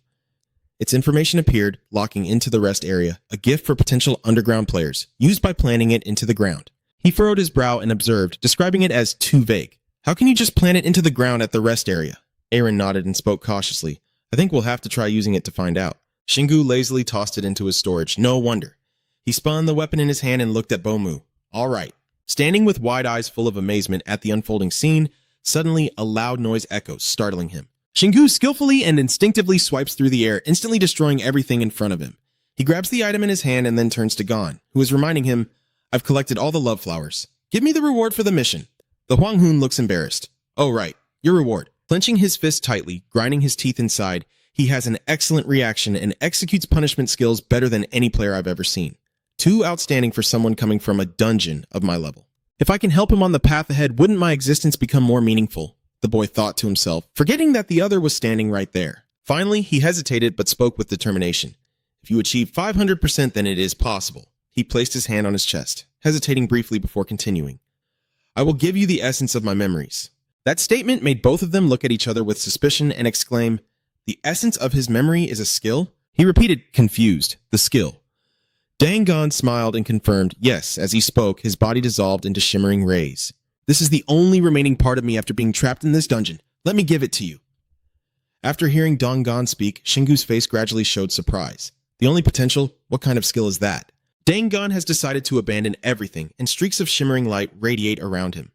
Its information appeared, locking into the rest area, a gift for potential underground players, used by planting it into the ground. He furrowed his brow and observed, describing it as too vague. How can you just plant it into the ground at the rest area? Aaron nodded and spoke cautiously. I think we'll have to try using it to find out. Shingu lazily tossed it into his storage. No wonder. He spun the weapon in his hand and looked at Bomu. All right. Standing with wide eyes full of amazement at the unfolding scene, suddenly a loud noise echoes, startling him. Shingu skillfully and instinctively swipes through the air, instantly destroying everything in front of him. He grabs the item in his hand and then turns to Gon, who is reminding him, "I've collected all the love flowers. Give me the reward for the mission." The Huang Hun looks embarrassed. "Oh right, your reward." Clenching his fist tightly, grinding his teeth inside, he has an excellent reaction and executes punishment skills better than any player I've ever seen. Too outstanding for someone coming from a dungeon of my level. If I can help him on the path ahead, wouldn't my existence become more meaningful? The boy thought to himself, forgetting that the other was standing right there. Finally, he hesitated but spoke with determination. "If you achieve 500%, then it is possible." He placed his hand on his chest, hesitating briefly before continuing. "I will give you the essence of my memories." That statement made both of them look at each other with suspicion and exclaim, "The essence of his memory is a skill?" He repeated, confused, "The skill." Dangon smiled and confirmed, yes. As he spoke, his body dissolved into shimmering rays. "This is the only remaining part of me after being trapped in this dungeon. Let me give it to you." After hearing Dangon speak, Shingu's face gradually showed surprise. The only potential? What kind of skill is that? Dangon has decided to abandon everything, and streaks of shimmering light radiate around him.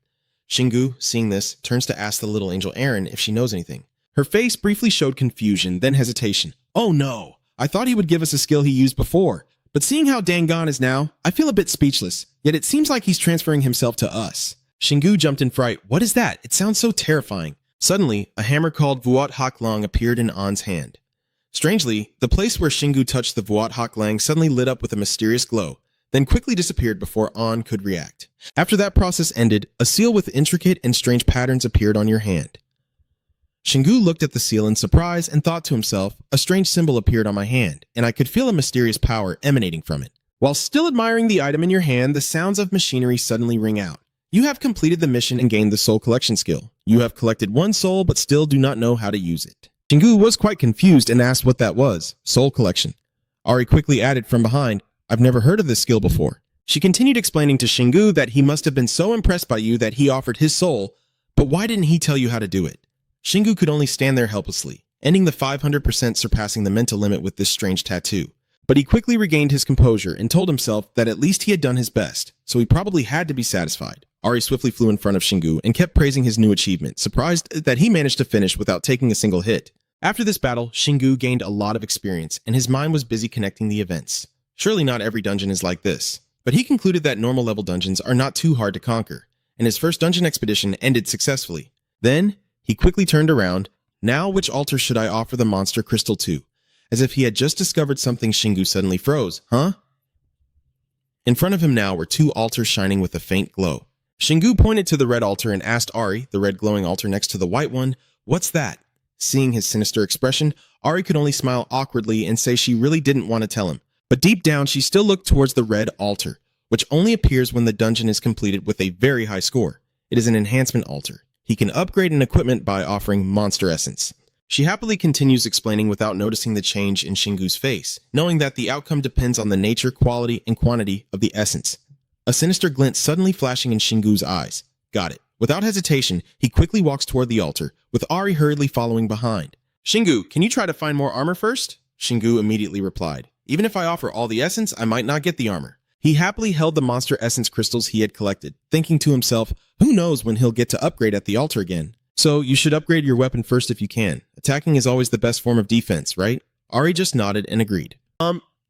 Shingu, seeing this, turns to ask the little angel Aaron if she knows anything. Her face briefly showed confusion, then hesitation. "Oh no! I thought he would give us a skill he used before. But seeing how Dangon is now, I feel a bit speechless, yet it seems like he's transferring himself to us." Shingu jumped in fright. "What is that? It sounds so terrifying." Suddenly, a hammer called Vuot Hak Lang appeared in An's hand. Strangely, the place where Shingu touched the Vuot Hak Lang suddenly lit up with a mysterious glow, then quickly disappeared before An could react. After that process ended, a seal with intricate and strange patterns appeared on your hand. Shingu looked at the seal in surprise and thought to himself, a strange symbol appeared on my hand, and I could feel a mysterious power emanating from it. While still admiring the item in your hand, the sounds of machinery suddenly ring out. You have completed the mission and gained the soul collection skill. You have collected one soul but still do not know how to use it. Shingu was quite confused and asked what that was. Soul collection. Ari quickly added from behind, "I've never heard of this skill before." She continued explaining to Shingu that he must have been so impressed by you that he offered his soul, but why didn't he tell you how to do it? Shingu could only stand there helplessly, ending the 500% surpassing the mental limit with this strange tattoo. But he quickly regained his composure and told himself that at least he had done his best, so he probably had to be satisfied. Ari swiftly flew in front of Shingu and kept praising his new achievement, surprised that he managed to finish without taking a single hit. After this battle, Shingu gained a lot of experience, and his mind was busy connecting the events. Surely not every dungeon is like this, but he concluded that normal level dungeons are not too hard to conquer, and his first dungeon expedition ended successfully. Then, he quickly turned around. Now which altar should I offer the monster crystal to? As if he had just discovered something, Shingu suddenly froze. Huh? In front of him now were two altars shining with a faint glow. Shingu pointed to the red altar and asked Ari, the red glowing altar next to the white one, "What's that?" Seeing his sinister expression, Ari could only smile awkwardly and say she really didn't want to tell him. But deep down, she still looked towards the red altar, which only appears when the dungeon is completed with a very high score. It is an enhancement altar. He can upgrade an equipment by offering monster essence. She happily continues explaining without noticing the change in Shingu's face, knowing that the outcome depends on the nature, quality, and quantity of the essence. A sinister glint suddenly flashing in Shingu's eyes. Got it. Without hesitation, he quickly walks toward the altar, with Ari hurriedly following behind. "Shingu, can you try to find more armor first?" Shingu immediately replied. "Even if I offer all the essence, I might not get the armor." He happily held the monster essence crystals he had collected, thinking to himself, who knows when he'll get to upgrade at the altar again. "So, you should upgrade your weapon first if you can. Attacking is always the best form of defense, right?" Ari just nodded and agreed.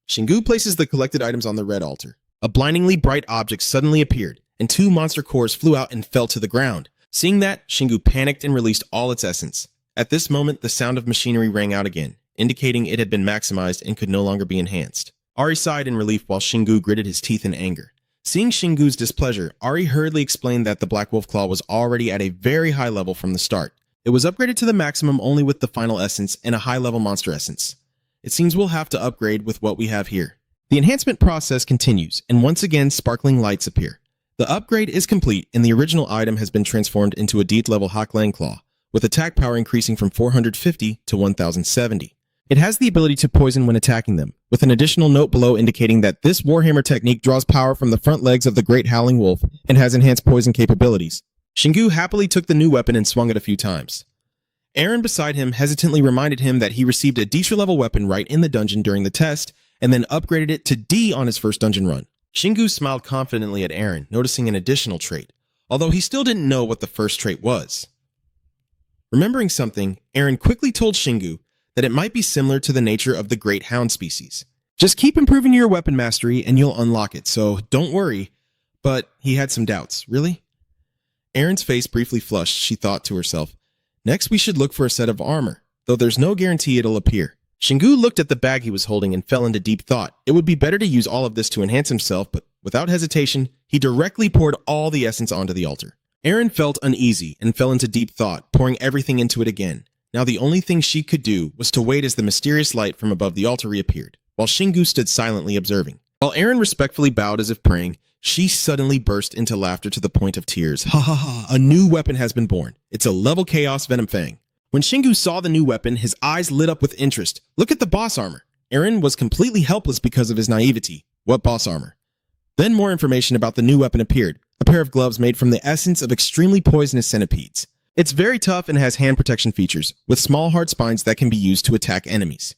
Shingu places the collected items on the red altar. A blindingly bright object suddenly appeared, and two monster cores flew out and fell to the ground. Seeing that, Shingu panicked and released all its essence. At this moment, the sound of machinery rang out again, indicating it had been maximized and could no longer be enhanced. Ari sighed in relief while Shingu gritted his teeth in anger. Seeing Shingu's displeasure, Ari hurriedly explained that the Black Wolf Claw was already at a very high level from the start. It was upgraded to the maximum only with the final essence and a high-level monster essence. It seems we'll have to upgrade with what we have here. The enhancement process continues, and once again sparkling lights appear. The upgrade is complete, and the original item has been transformed into a D-level Haklang Claw, with attack power increasing from 450 to 1070. It has the ability to poison when attacking them, with an additional note below indicating that this Warhammer technique draws power from the front legs of the Great Howling Wolf and has enhanced poison capabilities. Shingu happily took the new weapon and swung it a few times. Aaron beside him hesitantly reminded him that he received a D-level weapon right in the dungeon during the test, and then upgraded it to D on his first dungeon run. Shingu smiled confidently at Eren, noticing an additional trait, although he still didn't know what the first trait was. Remembering something, Eren quickly told Shingu that it might be similar to the nature of the great hound species. Just keep improving your weapon mastery and you'll unlock it, so don't worry. But he had some doubts. Really? Eren's face briefly flushed. She thought to herself, next we should look for a set of armor, though there's no guarantee it'll appear. Shingu looked at the bag he was holding and fell into deep thought. It would be better to use all of this to enhance himself, but without hesitation, he directly poured all the essence onto the altar. Eren felt uneasy and fell into deep thought, pouring everything into it again. Now the only thing she could do was to wait as the mysterious light from above the altar reappeared, while Shingu stood silently observing. While Eren respectfully bowed as if praying, she suddenly burst into laughter to the point of tears. Ha ha ha, a new weapon has been born. It's a level Chaos Venom Fang. When Shingu saw the new weapon, his eyes lit up with interest. Look at the boss armor. Eren was completely helpless because of his naivety. What boss armor? Then more information about the new weapon appeared. A pair of gloves made from the essence of extremely poisonous centipedes. It's very tough and has hand protection features, with small hard spines that can be used to attack enemies.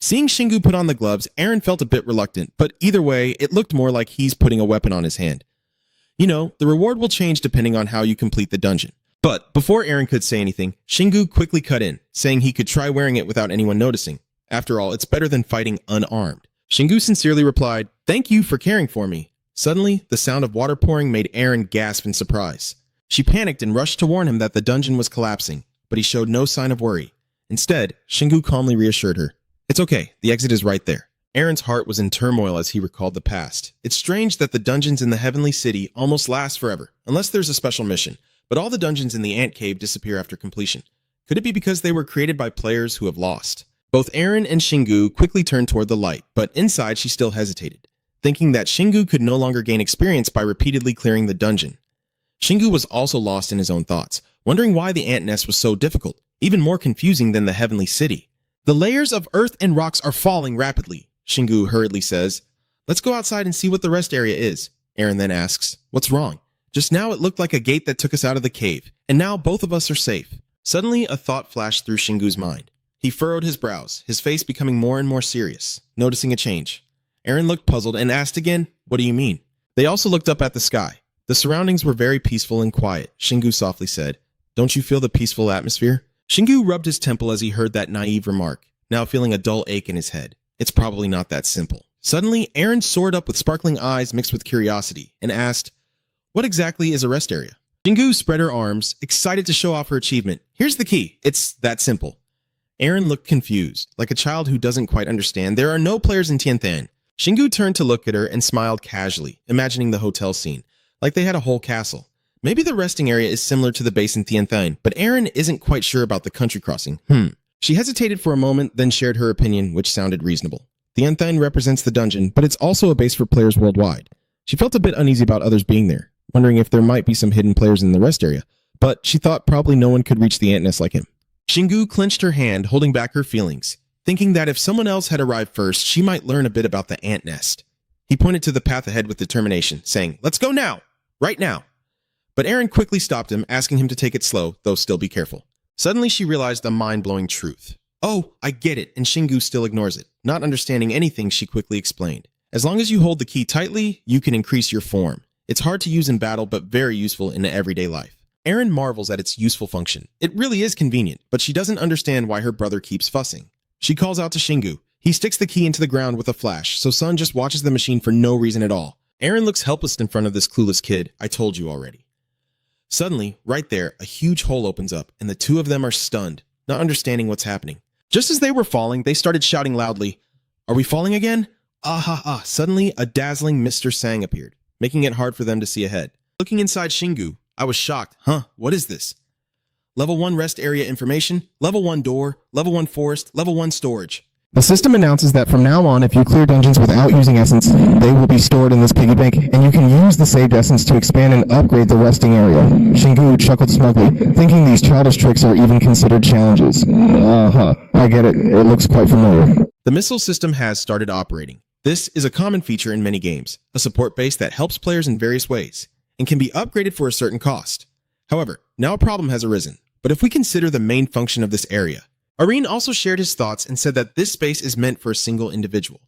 Seeing Shingu put on the gloves, Eren felt a bit reluctant, but either way, it looked more like he's putting a weapon on his hand. You know, the reward will change depending on how you complete the dungeon. But before Eren could say anything, Shingu quickly cut in, saying he could try wearing it without anyone noticing. After all, it's better than fighting unarmed. Shingu sincerely replied, "Thank you for caring for me." Suddenly, the sound of water pouring made Eren gasp in surprise. She panicked and rushed to warn him that the dungeon was collapsing, but he showed no sign of worry. Instead, Shingu calmly reassured her, "It's okay, the exit is right there." Eren's heart was in turmoil as he recalled the past. It's strange that the dungeons in the Heavenly City almost last forever, unless there's a special mission. But all the dungeons in the Ant Cave disappear after completion. Could it be because they were created by players who have lost? Both Eren and Shingu quickly turned toward the light, but inside she still hesitated, thinking that Shingu could no longer gain experience by repeatedly clearing the dungeon. Shingu was also lost in his own thoughts, wondering why the ant nest was so difficult, even more confusing than the Heavenly City. "The layers of earth and rocks are falling rapidly," Shingu hurriedly says. "Let's go outside and see what the rest area is." Eren then asks, "What's wrong?" "Just now it looked like a gate that took us out of the cave, and now both of us are safe." Suddenly, a thought flashed through Shingu's mind. He furrowed his brows, his face becoming more and more serious, noticing a change. Eren looked puzzled and asked again, "What do you mean?" They also looked up at the sky. The surroundings were very peaceful and quiet. Shingu softly said, "Don't you feel the peaceful atmosphere?" Shingu rubbed his temple as he heard that naive remark, now feeling a dull ache in his head. It's probably not that simple. Suddenly, Eren soared up with sparkling eyes mixed with curiosity and asked, "What exactly is a rest area?" Shingu spread her arms, excited to show off her achievement. "Here's the key. It's that simple." Eren looked confused, like a child who doesn't quite understand. There are no players in Tianthan. Shingu turned to look at her and smiled casually, imagining the hotel scene, like they had a whole castle. Maybe the resting area is similar to the base in Tianthan, but Eren isn't quite sure about the country crossing. She hesitated for a moment, then shared her opinion, which sounded reasonable. Tianthan represents the dungeon, but it's also a base for players worldwide. She felt a bit uneasy about others being there, wondering if there might be some hidden players in the rest area, but she thought probably no one could reach the ant nest like him. Shingu clenched her hand, holding back her feelings, thinking that if someone else had arrived first, she might learn a bit about the ant nest. He pointed to the path ahead with determination, saying, "Let's go now! Right now!" But Eren quickly stopped him, asking him to take it slow, though still be careful. Suddenly she realized a mind-blowing truth. "Oh, I get it," and Shingu still ignores it. Not understanding anything, she quickly explained. "As long as you hold the key tightly, you can increase your form. It's hard to use in battle, but very useful in everyday life." Eren marvels at its useful function. It really is convenient, but she doesn't understand why her brother keeps fussing. She calls out to Shingu. He sticks the key into the ground with a flash, so Sun just watches the machine for no reason at all. Eren looks helpless in front of this clueless kid. "I told you already." Suddenly, right there, a huge hole opens up, and the two of them are stunned, not understanding what's happening. Just as they were falling, they started shouting loudly, "Are we falling again?" "Ah ha ha!" Suddenly, a dazzling Mr. Sang appeared, making it hard for them to see ahead. Looking inside Shingu, I was shocked. What is this? Level 1 rest area information, Level 1 door, Level 1 forest, Level 1 storage. The system announces that from now on, if you clear dungeons without using essence, they will be stored in this piggy bank, and you can use the saved essence to expand and upgrade the resting area. Shingu chuckled smugly, thinking these childish tricks are even considered challenges. I get it. It looks quite familiar. The missile system has started operating. This is a common feature in many games, a support base that helps players in various ways, and can be upgraded for a certain cost. However, now a problem has arisen. But if we consider the main function of this area, Areen also shared his thoughts and said that this space is meant for a single individual.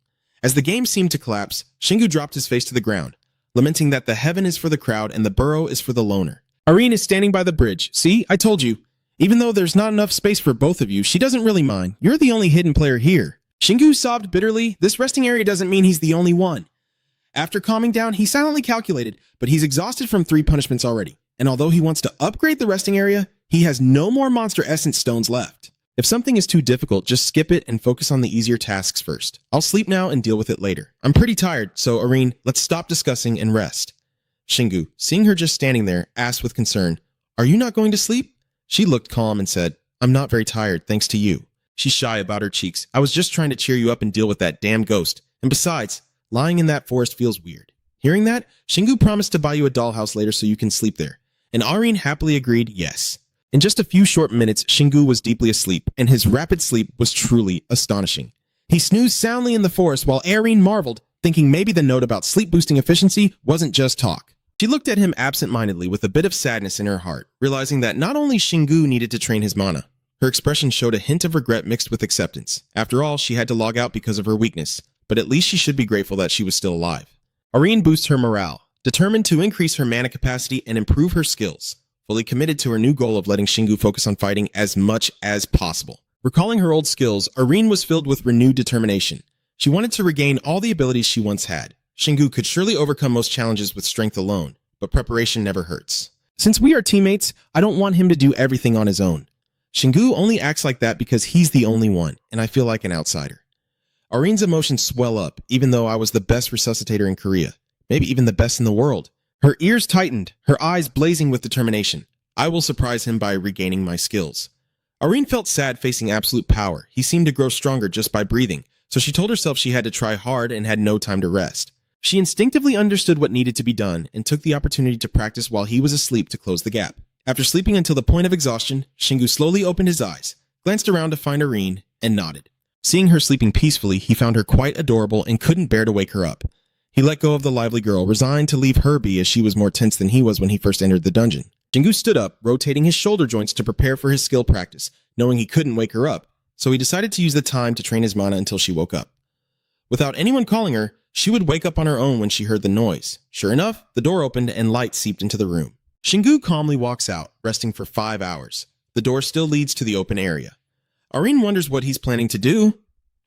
As the game seemed to collapse, Shingu dropped his face to the ground, lamenting that the heaven is for the crowd and the burrow is for the loner. Irene is standing by the bridge. See, I told you. Even though there's not enough space for both of you, she doesn't really mind. You're the only hidden player here. Shingu sobbed bitterly. This resting area doesn't mean he's the only one. After calming down, he silently calculated, but he's exhausted from 3 punishments already. And although he wants to upgrade the resting area, he has no more monster essence stones left. If something is too difficult, just skip it and focus on the easier tasks first. I'll sleep now and deal with it later. I'm pretty tired, so Irene, let's stop discussing and rest. Shingu, seeing her just standing there, asked with concern, "Are you not going to sleep?" She looked calm and said, "I'm not very tired, thanks to you." She's shy about her cheeks. "I was just trying to cheer you up and deal with that damn ghost. And besides, lying in that forest feels weird." Hearing that, Shingu promised to buy you a dollhouse later so you can sleep there. And Irene happily agreed yes. In just a few short minutes, Shingu was deeply asleep, and his rapid sleep was truly astonishing. He snoozed soundly in the forest while Irene marveled, thinking maybe the note about sleep-boosting efficiency wasn't just talk. She looked at him absent-mindedly with a bit of sadness in her heart, realizing that not only Shingu needed to train his mana. Her expression showed a hint of regret mixed with acceptance. After all, she had to log out because of her weakness, but at least she should be grateful that she was still alive. Irene boosts her morale, determined to increase her mana capacity and improve her skills, fully committed to her new goal of letting Shingu focus on fighting as much as possible. Recalling her old skills, Irene was filled with renewed determination. She wanted to regain all the abilities she once had. Shingu could surely overcome most challenges with strength alone, but preparation never hurts. Since we are teammates, I don't want him to do everything on his own. Shingu only acts like that because he's the only one, and I feel like an outsider. Irene's emotions swell up, even though I was the best resuscitator in Korea, maybe even the best in the world. Her ears tightened, her eyes blazing with determination. I will surprise him by regaining my skills. Irene felt sad facing absolute power. He seemed to grow stronger just by breathing, so she told herself she had to try hard and had no time to rest. She instinctively understood what needed to be done and took the opportunity to practice while he was asleep to close the gap. After sleeping until the point of exhaustion, Shingu slowly opened his eyes, glanced around to find Irene, and nodded. Seeing her sleeping peacefully, he found her quite adorable and couldn't bear to wake her up. He let go of the lively girl, resigned to leave her be as she was more tense than he was when he first entered the dungeon. Shingu stood up, rotating his shoulder joints to prepare for his skill practice, knowing he couldn't wake her up, so he decided to use the time to train his mana until she woke up. Without anyone calling her, she would wake up on her own when she heard the noise. Sure enough, the door opened and light seeped into the room. Shingu calmly walks out, resting for 5 hours. The door still leads to the open area. Irene wonders what he's planning to do.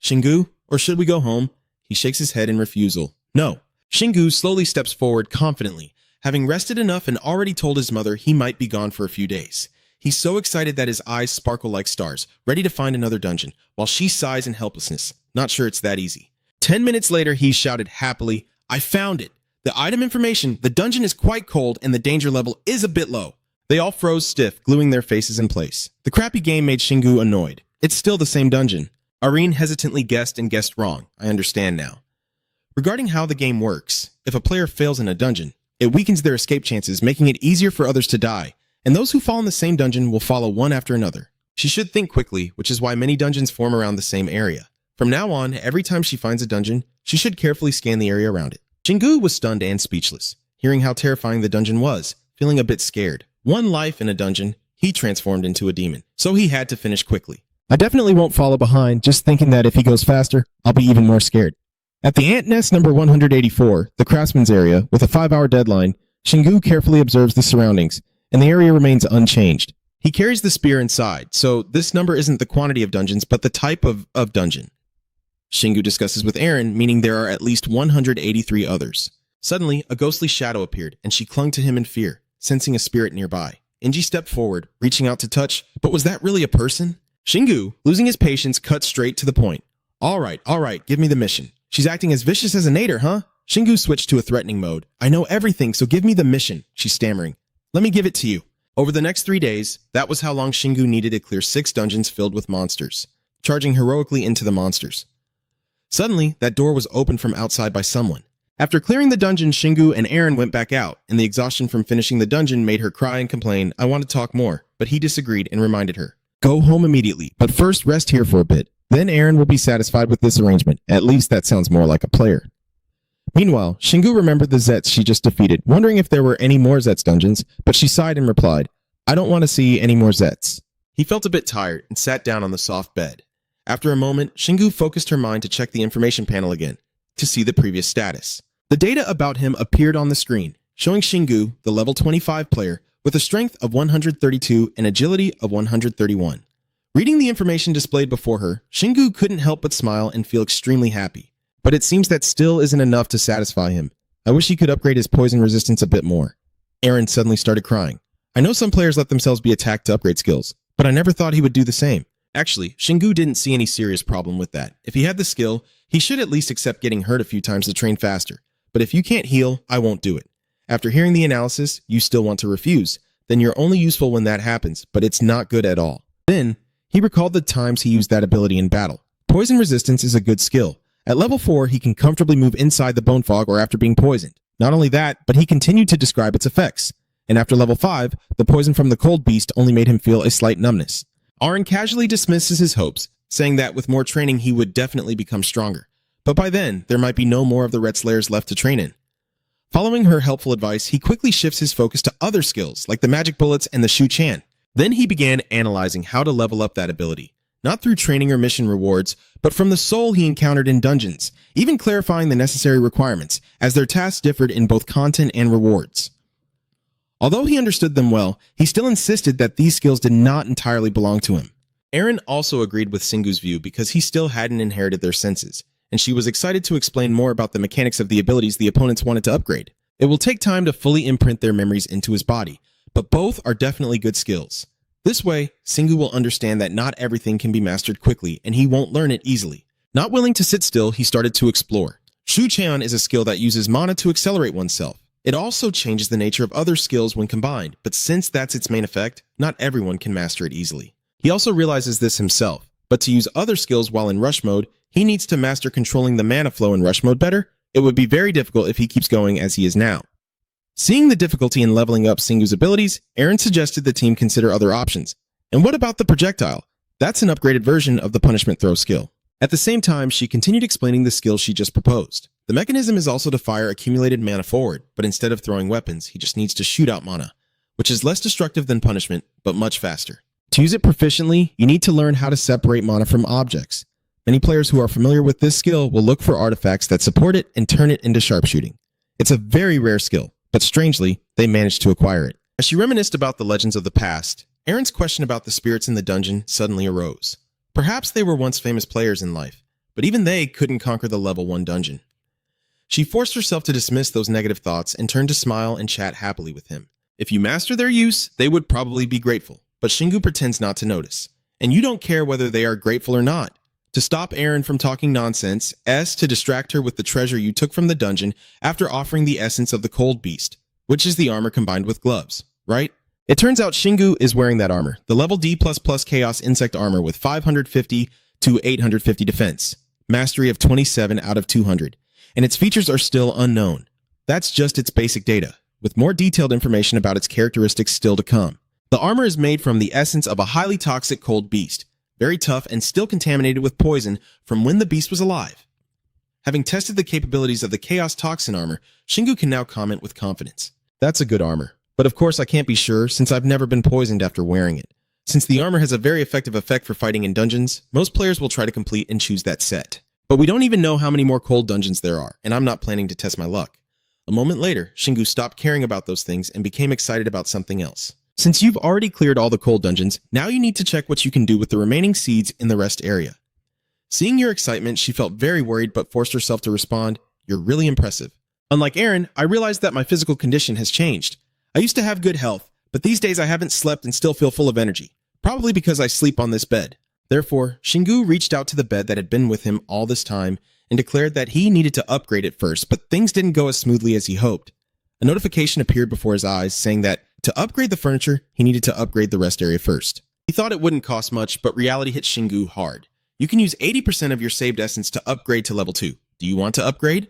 "Shingu, or should we go home?" He shakes his head in refusal. No. Shingu slowly steps forward confidently, having rested enough and already told his mother he might be gone for a few days. He's so excited that his eyes sparkle like stars, ready to find another dungeon, while she sighs in helplessness, not sure it's that easy. 10 minutes later, he shouted happily, "I found it! The item information, the dungeon is quite cold and the danger level is a bit low." They all froze stiff, gluing their faces in place. The crappy game made Shingu annoyed. It's still the same dungeon. Irene hesitantly guessed and guessed wrong. I understand now. Regarding how the game works, if a player fails in a dungeon, it weakens their escape chances, making it easier for others to die, and those who fall in the same dungeon will follow one after another. She should think quickly, which is why many dungeons form around the same area. From now on, every time she finds a dungeon, she should carefully scan the area around it. Shingu was stunned and speechless, hearing how terrifying the dungeon was, feeling a bit scared. One life in a dungeon, he transformed into a demon, so he had to finish quickly. I definitely won't follow behind, just thinking that if he goes faster, I'll be even more scared. At the ant nest number 184, the craftsman's area, with a 5-hour deadline, Shingu carefully observes the surroundings, and the area remains unchanged. He carries the spear inside, so this number isn't the quantity of dungeons, but the type of dungeon. Shingu discusses with Eren, meaning there are at least 183 others. Suddenly, a ghostly shadow appeared, and she clung to him in fear, sensing a spirit nearby. Inji stepped forward, reaching out to touch, but was that really a person? Shingu, losing his patience, cut straight to the point. All right, give me the mission. She's acting as vicious as a nader, huh? Shingu switched to a threatening mode. I know everything, so give me the mission, she's stammering. Let me give it to you. Over the next 3 days, that was how long Shingu needed to clear 6 dungeons filled with monsters, charging heroically into the monsters. Suddenly, that door was opened from outside by someone. After clearing the dungeon, Shingu and Eren went back out, and the exhaustion from finishing the dungeon made her cry and complain, "I want to talk more," but he disagreed and reminded her. Go home immediately, but first rest here for a bit. Then Eren will be satisfied with this arrangement. At least that sounds more like a player. Meanwhile, Shingu remembered the Zets she just defeated, wondering if there were any more Zets dungeons, but she sighed and replied, I don't want to see any more Zets. He felt a bit tired and sat down on the soft bed. After a moment, Shingu focused her mind to check the information panel again. to see the previous status. The data about him appeared on the screen, showing Shingu, the level 25 player, with a strength of 132 and agility of 131. Reading the information displayed before her, Shingu couldn't help but smile and feel extremely happy. But it seems that still isn't enough to satisfy him. I wish he could upgrade his poison resistance a bit more. Aaron suddenly started crying. I know some players let themselves be attacked to upgrade skills, but I never thought he would do the same. Actually, Shingu didn't see any serious problem with that. If he had the skill, he should at least accept getting hurt a few times to train faster. But if you can't heal, I won't do it. After hearing the analysis, you still want to refuse. Then you're only useful when that happens, but it's not good at all. Then, he recalled the times he used that ability in battle. Poison resistance is a good skill. At level 4, he can comfortably move inside the bone fog or after being poisoned. Not only that, but he continued to describe its effects. And after level 5, the poison from the cold beast only made him feel a slight numbness. Aaron casually dismisses his hopes, saying that with more training he would definitely become stronger. But by then, there might be no more of the Red Slayers left to train in. Following her helpful advice, he quickly shifts his focus to other skills, like the magic bullets and the Shu Chan. Then he began analyzing how to level up that ability, not through training or mission rewards, but from the soul he encountered in dungeons, even clarifying the necessary requirements, as their tasks differed in both content and rewards. Although he understood them well, he still insisted that these skills did not entirely belong to him. Aaron also agreed with Singu's view because he still hadn't inherited their senses, and she was excited to explain more about the mechanics of the abilities the opponents wanted to upgrade. It will take time to fully imprint their memories into his body, but both are definitely good skills. This way, Singu will understand that not everything can be mastered quickly, and he won't learn it easily. Not willing to sit still, he started to explore. Shu Chan is a skill that uses mana to accelerate oneself. It also changes the nature of other skills when combined, but since that's its main effect, not everyone can master it easily. He also realizes this himself, but to use other skills while in rush mode, he needs to master controlling the mana flow in rush mode better. It would be very difficult if he keeps going as he is now. Seeing the difficulty in leveling up Singu's abilities, Aaron suggested the team consider other options. And what about the projectile? That's an upgraded version of the punishment throw skill. At the same time, she continued explaining the skill she just proposed. The mechanism is also to fire accumulated mana forward, but instead of throwing weapons, he just needs to shoot out mana, which is less destructive than punishment, but much faster. To use it proficiently, you need to learn how to separate mana from objects. Many players who are familiar with this skill will look for artifacts that support it and turn it into sharpshooting. It's a very rare skill, but strangely, they managed to acquire it. As she reminisced about the legends of the past, Aaron's question about the spirits in the dungeon suddenly arose. Perhaps they were once famous players in life, but even they couldn't conquer the level 1 dungeon. She forced herself to dismiss those negative thoughts and turned to smile and chat happily with him. If you master their use, they would probably be grateful, but Shingu pretends not to notice. And you don't care whether they are grateful or not. To stop Aaron from talking nonsense, S to distract her with the treasure you took from the dungeon after offering the essence of the cold beast, which is the armor combined with gloves, right? It turns out Shingu is wearing that armor, the level D++ Chaos Insect armor with 550 to 850 defense, mastery of 27 out of 200, and its features are still unknown. That's just its basic data, with more detailed information about its characteristics still to come. The armor is made from the essence of a highly toxic cold beast, very tough and still contaminated with poison from when the beast was alive. Having tested the capabilities of the Chaos Toxin armor, Shingu can now comment with confidence. That's a good armor, but of course I can't be sure since I've never been poisoned after wearing it. Since the armor has a very effective effect for fighting in dungeons, most players will try to complete and choose that set. But we don't even know how many more cold dungeons there are, and I'm not planning to test my luck. A moment later, Shingu stopped caring about those things and became excited about something else. Since you've already cleared all the cold dungeons, now you need to check what you can do with the remaining seeds in the rest area. Seeing your excitement, she felt very worried but forced herself to respond, "You're really impressive." Unlike Aaron, I realized that my physical condition has changed. I used to have good health, but these days I haven't slept and still feel full of energy, probably because I sleep on this bed. Therefore, Shingu reached out to the bed that had been with him all this time and declared that he needed to upgrade it first, but things didn't go as smoothly as he hoped. A notification appeared before his eyes saying that to upgrade the furniture, he needed to upgrade the rest area first. He thought it wouldn't cost much, but reality hit Shingu hard. You can use 80% of your saved essence to upgrade to level 2. Do you want to upgrade?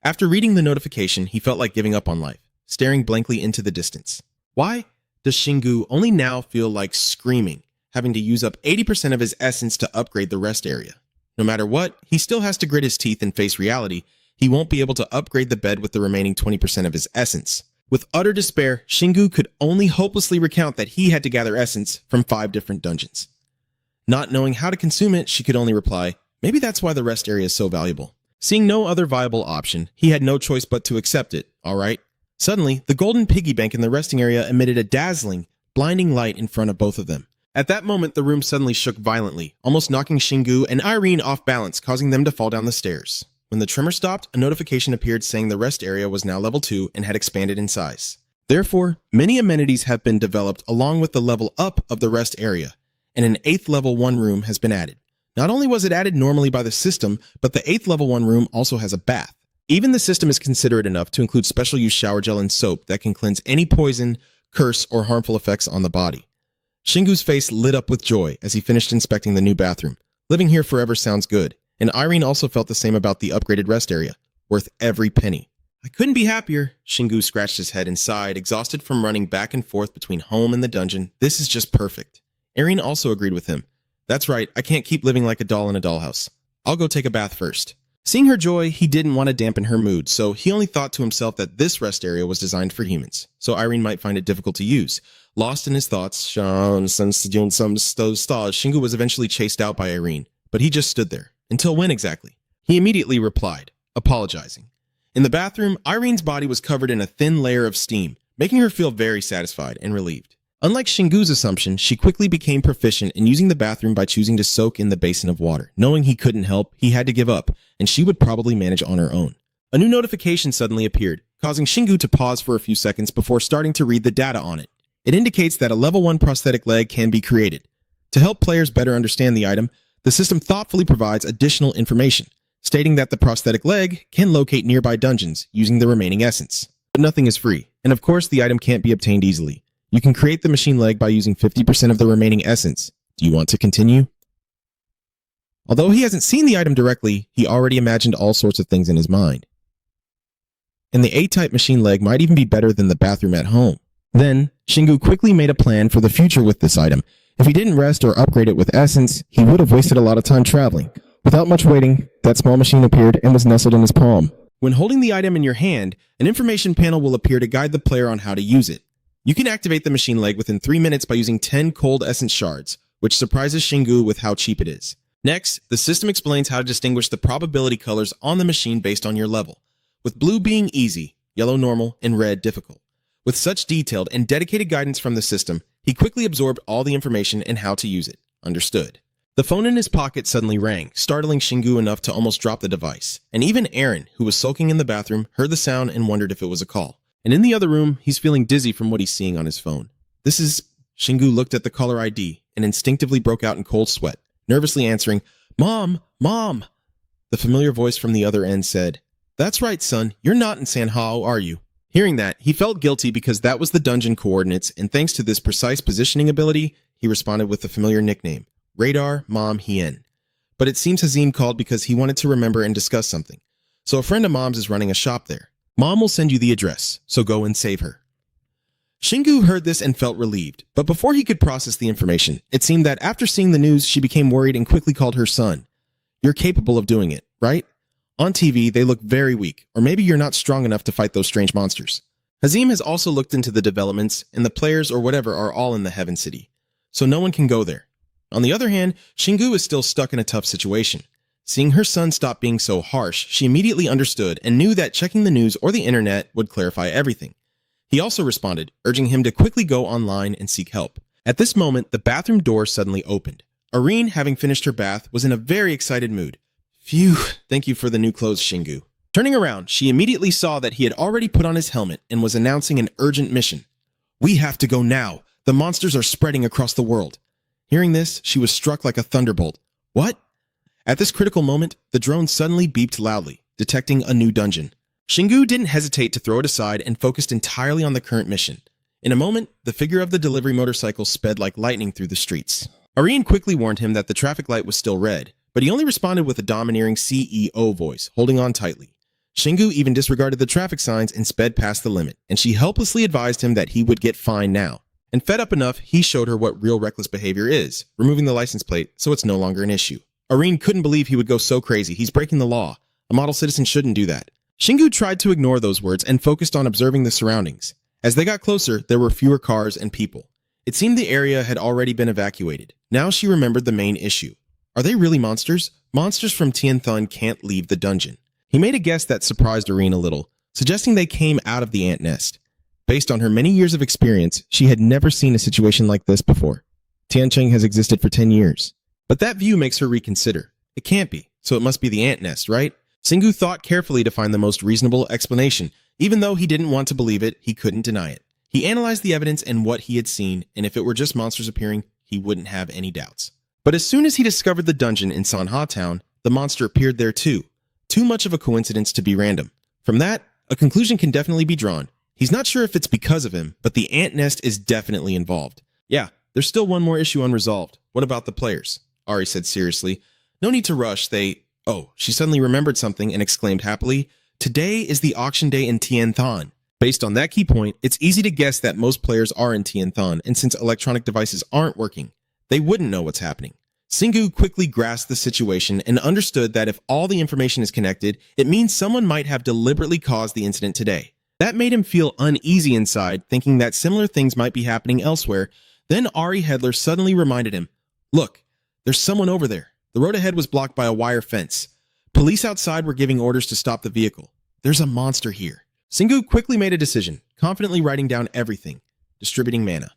After reading the notification, he felt like giving up on life, staring blankly into the distance. Why does Shingu only now feel like screaming, having to use up 80% of his essence to upgrade the rest area? No matter what, he still has to grit his teeth and face reality. He won't be able to upgrade the bed with the remaining 20% of his essence. With utter despair, Shingu could only hopelessly recount that he had to gather essence from 5 different dungeons. Not knowing how to consume it, she could only reply, "Maybe that's why the rest area is so valuable." Seeing no other viable option, he had no choice but to accept it, alright? Suddenly, the golden piggy bank in the resting area emitted a dazzling, blinding light in front of both of them. At that moment, the room suddenly shook violently, almost knocking Shingu and Irene off balance, causing them to fall down the stairs. When the tremor stopped, a notification appeared saying the rest area was now level 2 and had expanded in size. Therefore, many amenities have been developed along with the level up of the rest area, and an 8th level 1 room has been added. Not only was it added normally by the system, but the 8th level 1 room also has a bath. Even the system is considerate enough to include special use shower gel and soap that can cleanse any poison, curse, or harmful effects on the body. Shingu's face lit up with joy as he finished inspecting the new bathroom. Living here forever sounds good, and Irene also felt the same about the upgraded rest area, worth every penny. I couldn't be happier. Shingu scratched his head and sighed, exhausted from running back and forth between home and the dungeon. This is just perfect. Irene also agreed with him. That's right, I can't keep living like a doll in a dollhouse. I'll go take a bath first. Seeing her joy, he didn't want to dampen her mood, so he only thought to himself that this rest area was designed for humans, so Irene might find it difficult to use. Lost in his thoughts, Shingu was eventually chased out by Irene, but he just stood there. Until when exactly? He immediately replied, apologizing. In the bathroom, Irene's body was covered in a thin layer of steam, making her feel very satisfied and relieved. Unlike Shingu's assumption, she quickly became proficient in using the bathroom by choosing to soak in the basin of water. Knowing he couldn't help, he had to give up, and she would probably manage on her own. A new notification suddenly appeared, causing Shingu to pause for a few seconds before starting to read the data on it. It indicates that a level 1 prosthetic leg can be created. To help players better understand the item, the system thoughtfully provides additional information, stating that the prosthetic leg can locate nearby dungeons using the remaining essence. But nothing is free, and of course the item can't be obtained easily. You can create the machine leg by using 50% of the remaining essence. Do you want to continue? Although he hasn't seen the item directly, he already imagined all sorts of things in his mind. And the A-type machine leg might even be better than the bathroom at home. Then, Shingu quickly made a plan for the future with this item. If he didn't rest or upgrade it with essence, he would have wasted a lot of time traveling. Without much waiting, that small machine appeared and was nestled in his palm. When holding the item in your hand, an information panel will appear to guide the player on how to use it. You can activate the machine leg within 3 minutes by using 10 cold essence shards, which surprises Shingu with how cheap it is. Next, the system explains how to distinguish the probability colors on the machine based on your level, with blue being easy, yellow normal, and red difficult. With such detailed and dedicated guidance from the system, he quickly absorbed all the information and how to use it. Understood. The phone in his pocket suddenly rang, startling Shingu enough to almost drop the device. And even Aaron, who was sulking in the bathroom, heard the sound and wondered if it was a call. And in the other room, he's feeling dizzy from what he's seeing on his phone. This is... Shingu looked at the caller ID and instinctively broke out in cold sweat, nervously answering, "Mom! Mom!" The familiar voice from the other end said, "That's right, son. You're not in Sanhao, are you?" Hearing that, he felt guilty because that was the dungeon coordinates, and thanks to this precise positioning ability, he responded with the familiar nickname, Radar Mom Hien. But it seems Hazim called because he wanted to remember and discuss something. So a friend of Mom's is running a shop there. Mom will send you the address, so go and save her. Shingu heard this and felt relieved, but before he could process the information, it seemed that after seeing the news, she became worried and quickly called her son. You're capable of doing it, right? On TV, they look very weak, or maybe you're not strong enough to fight those strange monsters. Hazim has also looked into the developments, and the players or whatever are all in the Heaven City, so no one can go there. On the other hand, Shingu is still stuck in a tough situation. Seeing her son stop being so harsh, she immediately understood and knew that checking the news or the internet would clarify everything. He also responded, urging him to quickly go online and seek help. At this moment, the bathroom door suddenly opened. Irene, having finished her bath, was in a very excited mood. Phew, thank you for the new clothes, Shingu. Turning around, she immediately saw that he had already put on his helmet and was announcing an urgent mission. We have to go now. The monsters are spreading across the world. Hearing this, she was struck like a thunderbolt. What? At this critical moment, the drone suddenly beeped loudly, detecting a new dungeon. Shingu didn't hesitate to throw it aside and focused entirely on the current mission. In a moment, the figure of the delivery motorcycle sped like lightning through the streets. Irene quickly warned him that the traffic light was still red, but he only responded with a domineering CEO voice, holding on tightly. Shingu even disregarded the traffic signs and sped past the limit, and she helplessly advised him that he would get fined now. And fed up enough, he showed her what real reckless behavior is, removing the license plate so it's no longer an issue. Irene couldn't believe he would go so crazy. He's breaking the law. A model citizen shouldn't do that. Shingu tried to ignore those words and focused on observing the surroundings. As they got closer, there were fewer cars and people. It seemed the area had already been evacuated. Now she remembered the main issue. Are they really monsters? Monsters from Tianthun can't leave the dungeon. He made a guess that surprised Irene a little, suggesting they came out of the ant nest. Based on her many years of experience, she had never seen a situation like this before. Tiancheng has existed for 10 years. But that view makes her reconsider. It can't be, so it must be the ant nest, right? Singu thought carefully to find the most reasonable explanation. Even though he didn't want to believe it, he couldn't deny it. He analyzed the evidence and what he had seen, and if it were just monsters appearing, he wouldn't have any doubts. But as soon as he discovered the dungeon in Sanha Town, the monster appeared there too. Too much of a coincidence to be random. From that, a conclusion can definitely be drawn. He's not sure if it's because of him, but the ant nest is definitely involved. Yeah, there's still one more issue unresolved. What about the players? Ari said seriously. No need to rush, Oh, she suddenly remembered something and exclaimed happily, today is the auction day in Tianthan. Based on that key point, it's easy to guess that most players are in Tianthan, and since electronic devices aren't working, they wouldn't know what's happening. Singu quickly grasped the situation and understood that if all the information is connected, it means someone might have deliberately caused the incident today. That made him feel uneasy inside, thinking that similar things might be happening elsewhere. Then Ari Hedler suddenly reminded him, look, there's someone over there. The road ahead was blocked by a wire fence. Police outside were giving orders to stop the vehicle. There's a monster here. Singu quickly made a decision, confidently writing down everything, distributing mana.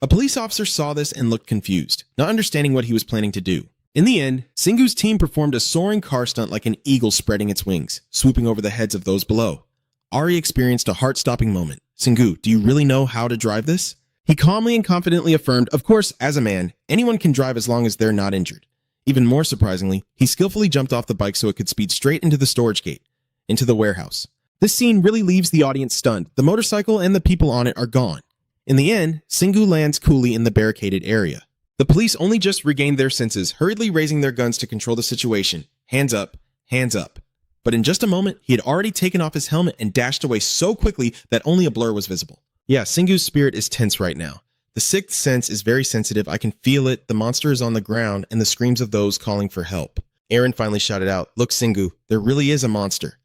A police officer saw this and looked confused, not understanding what he was planning to do. In the end, Singu's team performed a soaring car stunt like an eagle spreading its wings, swooping over the heads of those below. Ari experienced a heart-stopping moment. Singu, do you really know how to drive this? He calmly and confidently affirmed, of course, as a man, anyone can drive as long as they're not injured. Even more surprisingly, he skillfully jumped off the bike so it could speed straight into the storage gate, into the warehouse. This scene really leaves the audience stunned. The motorcycle and the people on it are gone. In the end, Singu lands coolly in the barricaded area. The police only just regained their senses, hurriedly raising their guns to control the situation. Hands up, hands up. But in just a moment, he had already taken off his helmet and dashed away so quickly that only a blur was visible. Yeah, Singu's spirit is tense right now. The sixth sense is very sensitive. I can feel it. The monster is on the ground and the screams of those calling for help. Aaron finally shouted out, look, Singu, there really is a monster.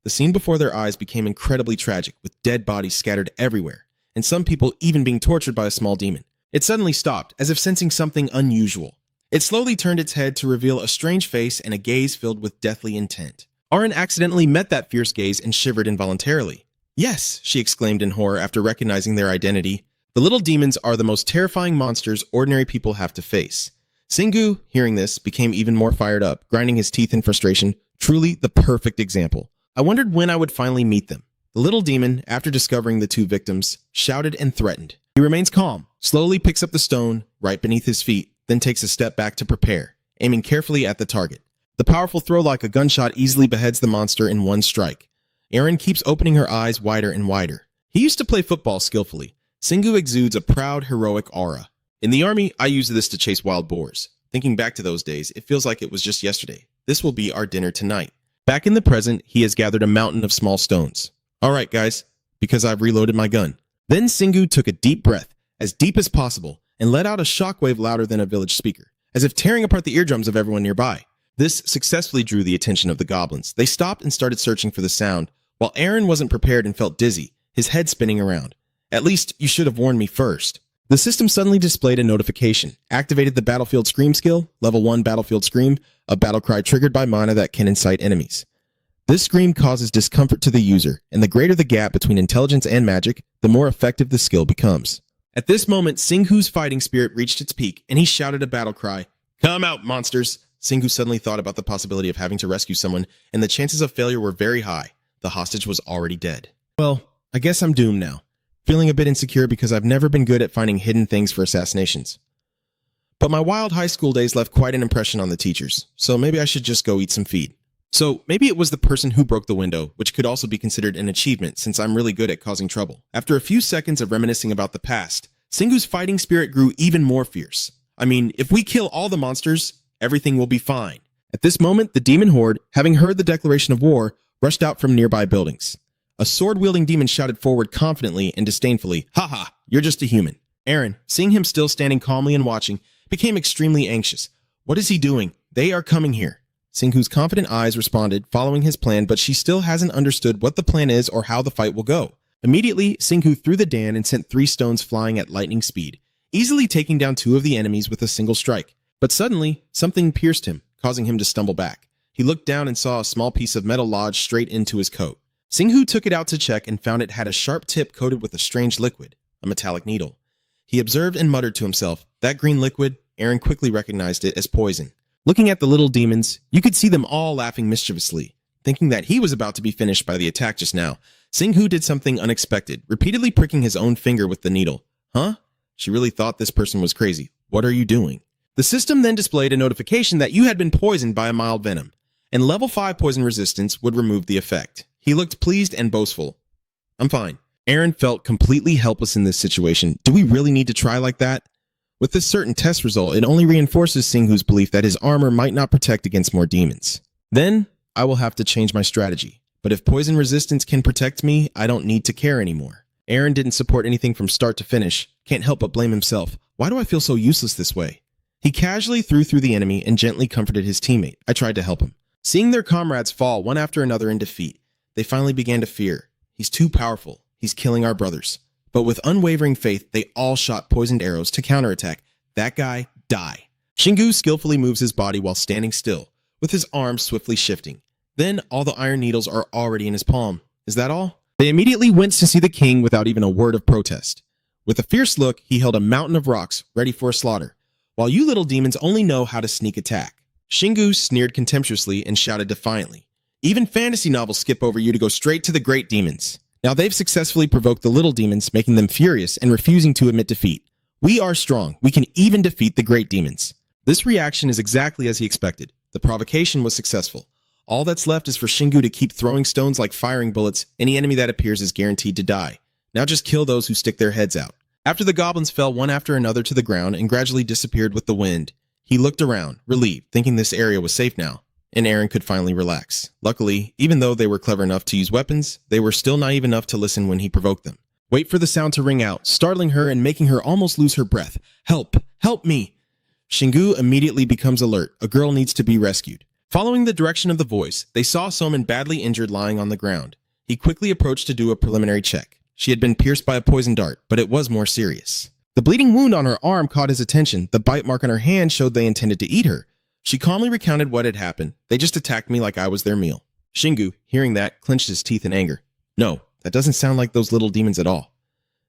The scene before their eyes became incredibly tragic, with dead bodies scattered everywhere, and some people even being tortured by a small demon. It suddenly stopped, as if sensing something unusual. It slowly turned its head to reveal a strange face and a gaze filled with deathly intent. Aaron accidentally met that fierce gaze and shivered involuntarily. Yes, she exclaimed in horror after recognizing their identity. The little demons are the most terrifying monsters ordinary people have to face. Singu, hearing this, became even more fired up, grinding his teeth in frustration. Truly the perfect example. I wondered when I would finally meet them. The little demon, after discovering the two victims, shouted and threatened. He remains calm, slowly picks up the stone right beneath his feet, then takes a step back to prepare, aiming carefully at the target. The powerful throw like a gunshot easily beheads the monster in one strike. Aaron keeps opening her eyes wider and wider. He used to play football skillfully. Singu exudes a proud, heroic aura. In the army, I used this to chase wild boars. Thinking back to those days, it feels like it was just yesterday. This will be our dinner tonight. Back in the present, he has gathered a mountain of small stones. All right, guys, because I've reloaded my gun. Then Singu took a deep breath, as deep as possible, and let out a shockwave louder than a village speaker, as if tearing apart the eardrums of everyone nearby. This successfully drew the attention of the goblins. They stopped and started searching for the sound, while Aaron wasn't prepared and felt dizzy, his head spinning around. At least, you should have warned me first. The system suddenly displayed a notification, activated the Battlefield Scream skill, level 1 Battlefield Scream, a battle cry triggered by mana that can incite enemies. This scream causes discomfort to the user, and the greater the gap between intelligence and magic, the more effective the skill becomes. At this moment, Singhu's fighting spirit reached its peak, and he shouted a battle cry. Come out, monsters! Singhu suddenly thought about the possibility of having to rescue someone, and the chances of failure were very high. The hostage was already dead. Well, I guess I'm doomed now. Feeling a bit insecure because I've never been good at finding hidden things for assassinations. But my wild high school days left quite an impression on the teachers, so maybe I should just go eat some feed. So maybe it was the person who broke the window, which could also be considered an achievement since I'm really good at causing trouble. After a few seconds of reminiscing about the past, Singhu's fighting spirit grew even more fierce. I mean, if we kill all the monsters, everything will be fine. At this moment, the demon horde, having heard the declaration of war, rushed out from nearby buildings. A sword-wielding demon shouted forward confidently and disdainfully, "Haha, you're just a human." Aaron, seeing him still standing calmly and watching, became extremely anxious. What is he doing? They are coming here. Singhu's confident eyes responded, following his plan, but she still hasn't understood what the plan is or how the fight will go. Immediately, Singhu threw the Dan and sent 3 stones flying at lightning speed, easily taking down 2 of the enemies with a single strike. But suddenly, something pierced him, causing him to stumble back. He looked down and saw a small piece of metal lodge straight into his coat. Singhu took it out to check and found it had a sharp tip coated with a strange liquid, a metallic needle. He observed and muttered to himself, that green liquid, Aaron quickly recognized it as poison. Looking at the little demons, you could see them all laughing mischievously. Thinking that he was about to be finished by the attack just now, Singhu did something unexpected, repeatedly pricking his own finger with the needle. Huh? She really thought this person was crazy. What are you doing? The system then displayed a notification that you had been poisoned by a mild venom, and level 5 poison resistance would remove the effect. He looked pleased and boastful. I'm fine. Aaron felt completely helpless in this situation. Do we really need to try like that? With this certain test result, it only reinforces Singhu's belief that his armor might not protect against more demons. Then, I will have to change my strategy. But if poison resistance can protect me, I don't need to care anymore. Aaron didn't support anything from start to finish. Can't help but blame himself. Why do I feel so useless this way? He casually threw through the enemy and gently comforted his teammate. I tried to help him. Seeing their comrades fall one after another in defeat, they finally began to fear. He's too powerful. He's killing our brothers. But with unwavering faith, they all shot poisoned arrows to counterattack. That guy, die. Shingu skillfully moves his body while standing still, with his arms swiftly shifting. Then all the iron needles are already in his palm. Is that all? They immediately went to see the king without even a word of protest. With a fierce look, he held a mountain of rocks, ready for a slaughter, while you little demons only know how to sneak attack. Shingu sneered contemptuously and shouted defiantly, even fantasy novels skip over you to go straight to the great demons. Now they've successfully provoked the little demons, making them furious and refusing to admit defeat. We are strong. We can even defeat the great demons. This reaction is exactly as he expected. The provocation was successful. All that's left is for Shingu to keep throwing stones like firing bullets. Any enemy that appears is guaranteed to die. Now just kill those who stick their heads out. After the goblins fell one after another to the ground and gradually disappeared with the wind, he looked around, relieved, thinking this area was safe now, and Aaron could finally relax. Luckily, even though they were clever enough to use weapons, they were still naive enough to listen when he provoked them. Wait for the sound to ring out, startling her and making her almost lose her breath. Help! Help me! Shingu immediately becomes alert. A girl needs to be rescued. Following the direction of the voice, they saw someone badly injured lying on the ground. He quickly approached to do a preliminary check. She had been pierced by a poison dart, but it was more serious. The bleeding wound on her arm caught his attention. The bite mark on her hand showed they intended to eat her. She calmly recounted what had happened. They just attacked me like I was their meal. Shingu, hearing that, clenched his teeth in anger. No, that doesn't sound like those little demons at all.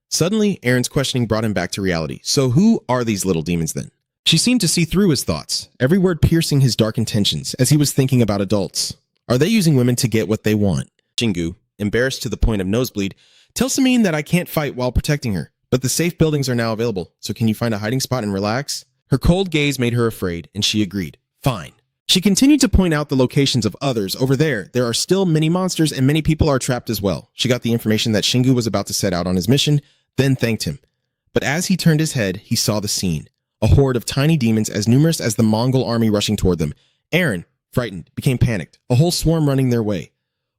Suddenly, Aaron's questioning brought him back to reality. So who are these little demons then? She seemed to see through his thoughts, every word piercing his dark intentions as he was thinking about adults. Are they using women to get what they want? Shingu, embarrassed to the point of nosebleed, tells Samine that I can't fight while protecting her, but the safe buildings are now available, so can you find a hiding spot and relax? Her cold gaze made her afraid, and she agreed. Fine. She continued to point out the locations of others. Over there are still many monsters and many people are trapped as well. She got the information that Shingu was about to set out on his mission, then thanked him. But as he turned his head, he saw the scene. A horde of tiny demons as numerous as the Mongol army rushing toward them. Aaron, frightened, became panicked, a whole swarm running their way.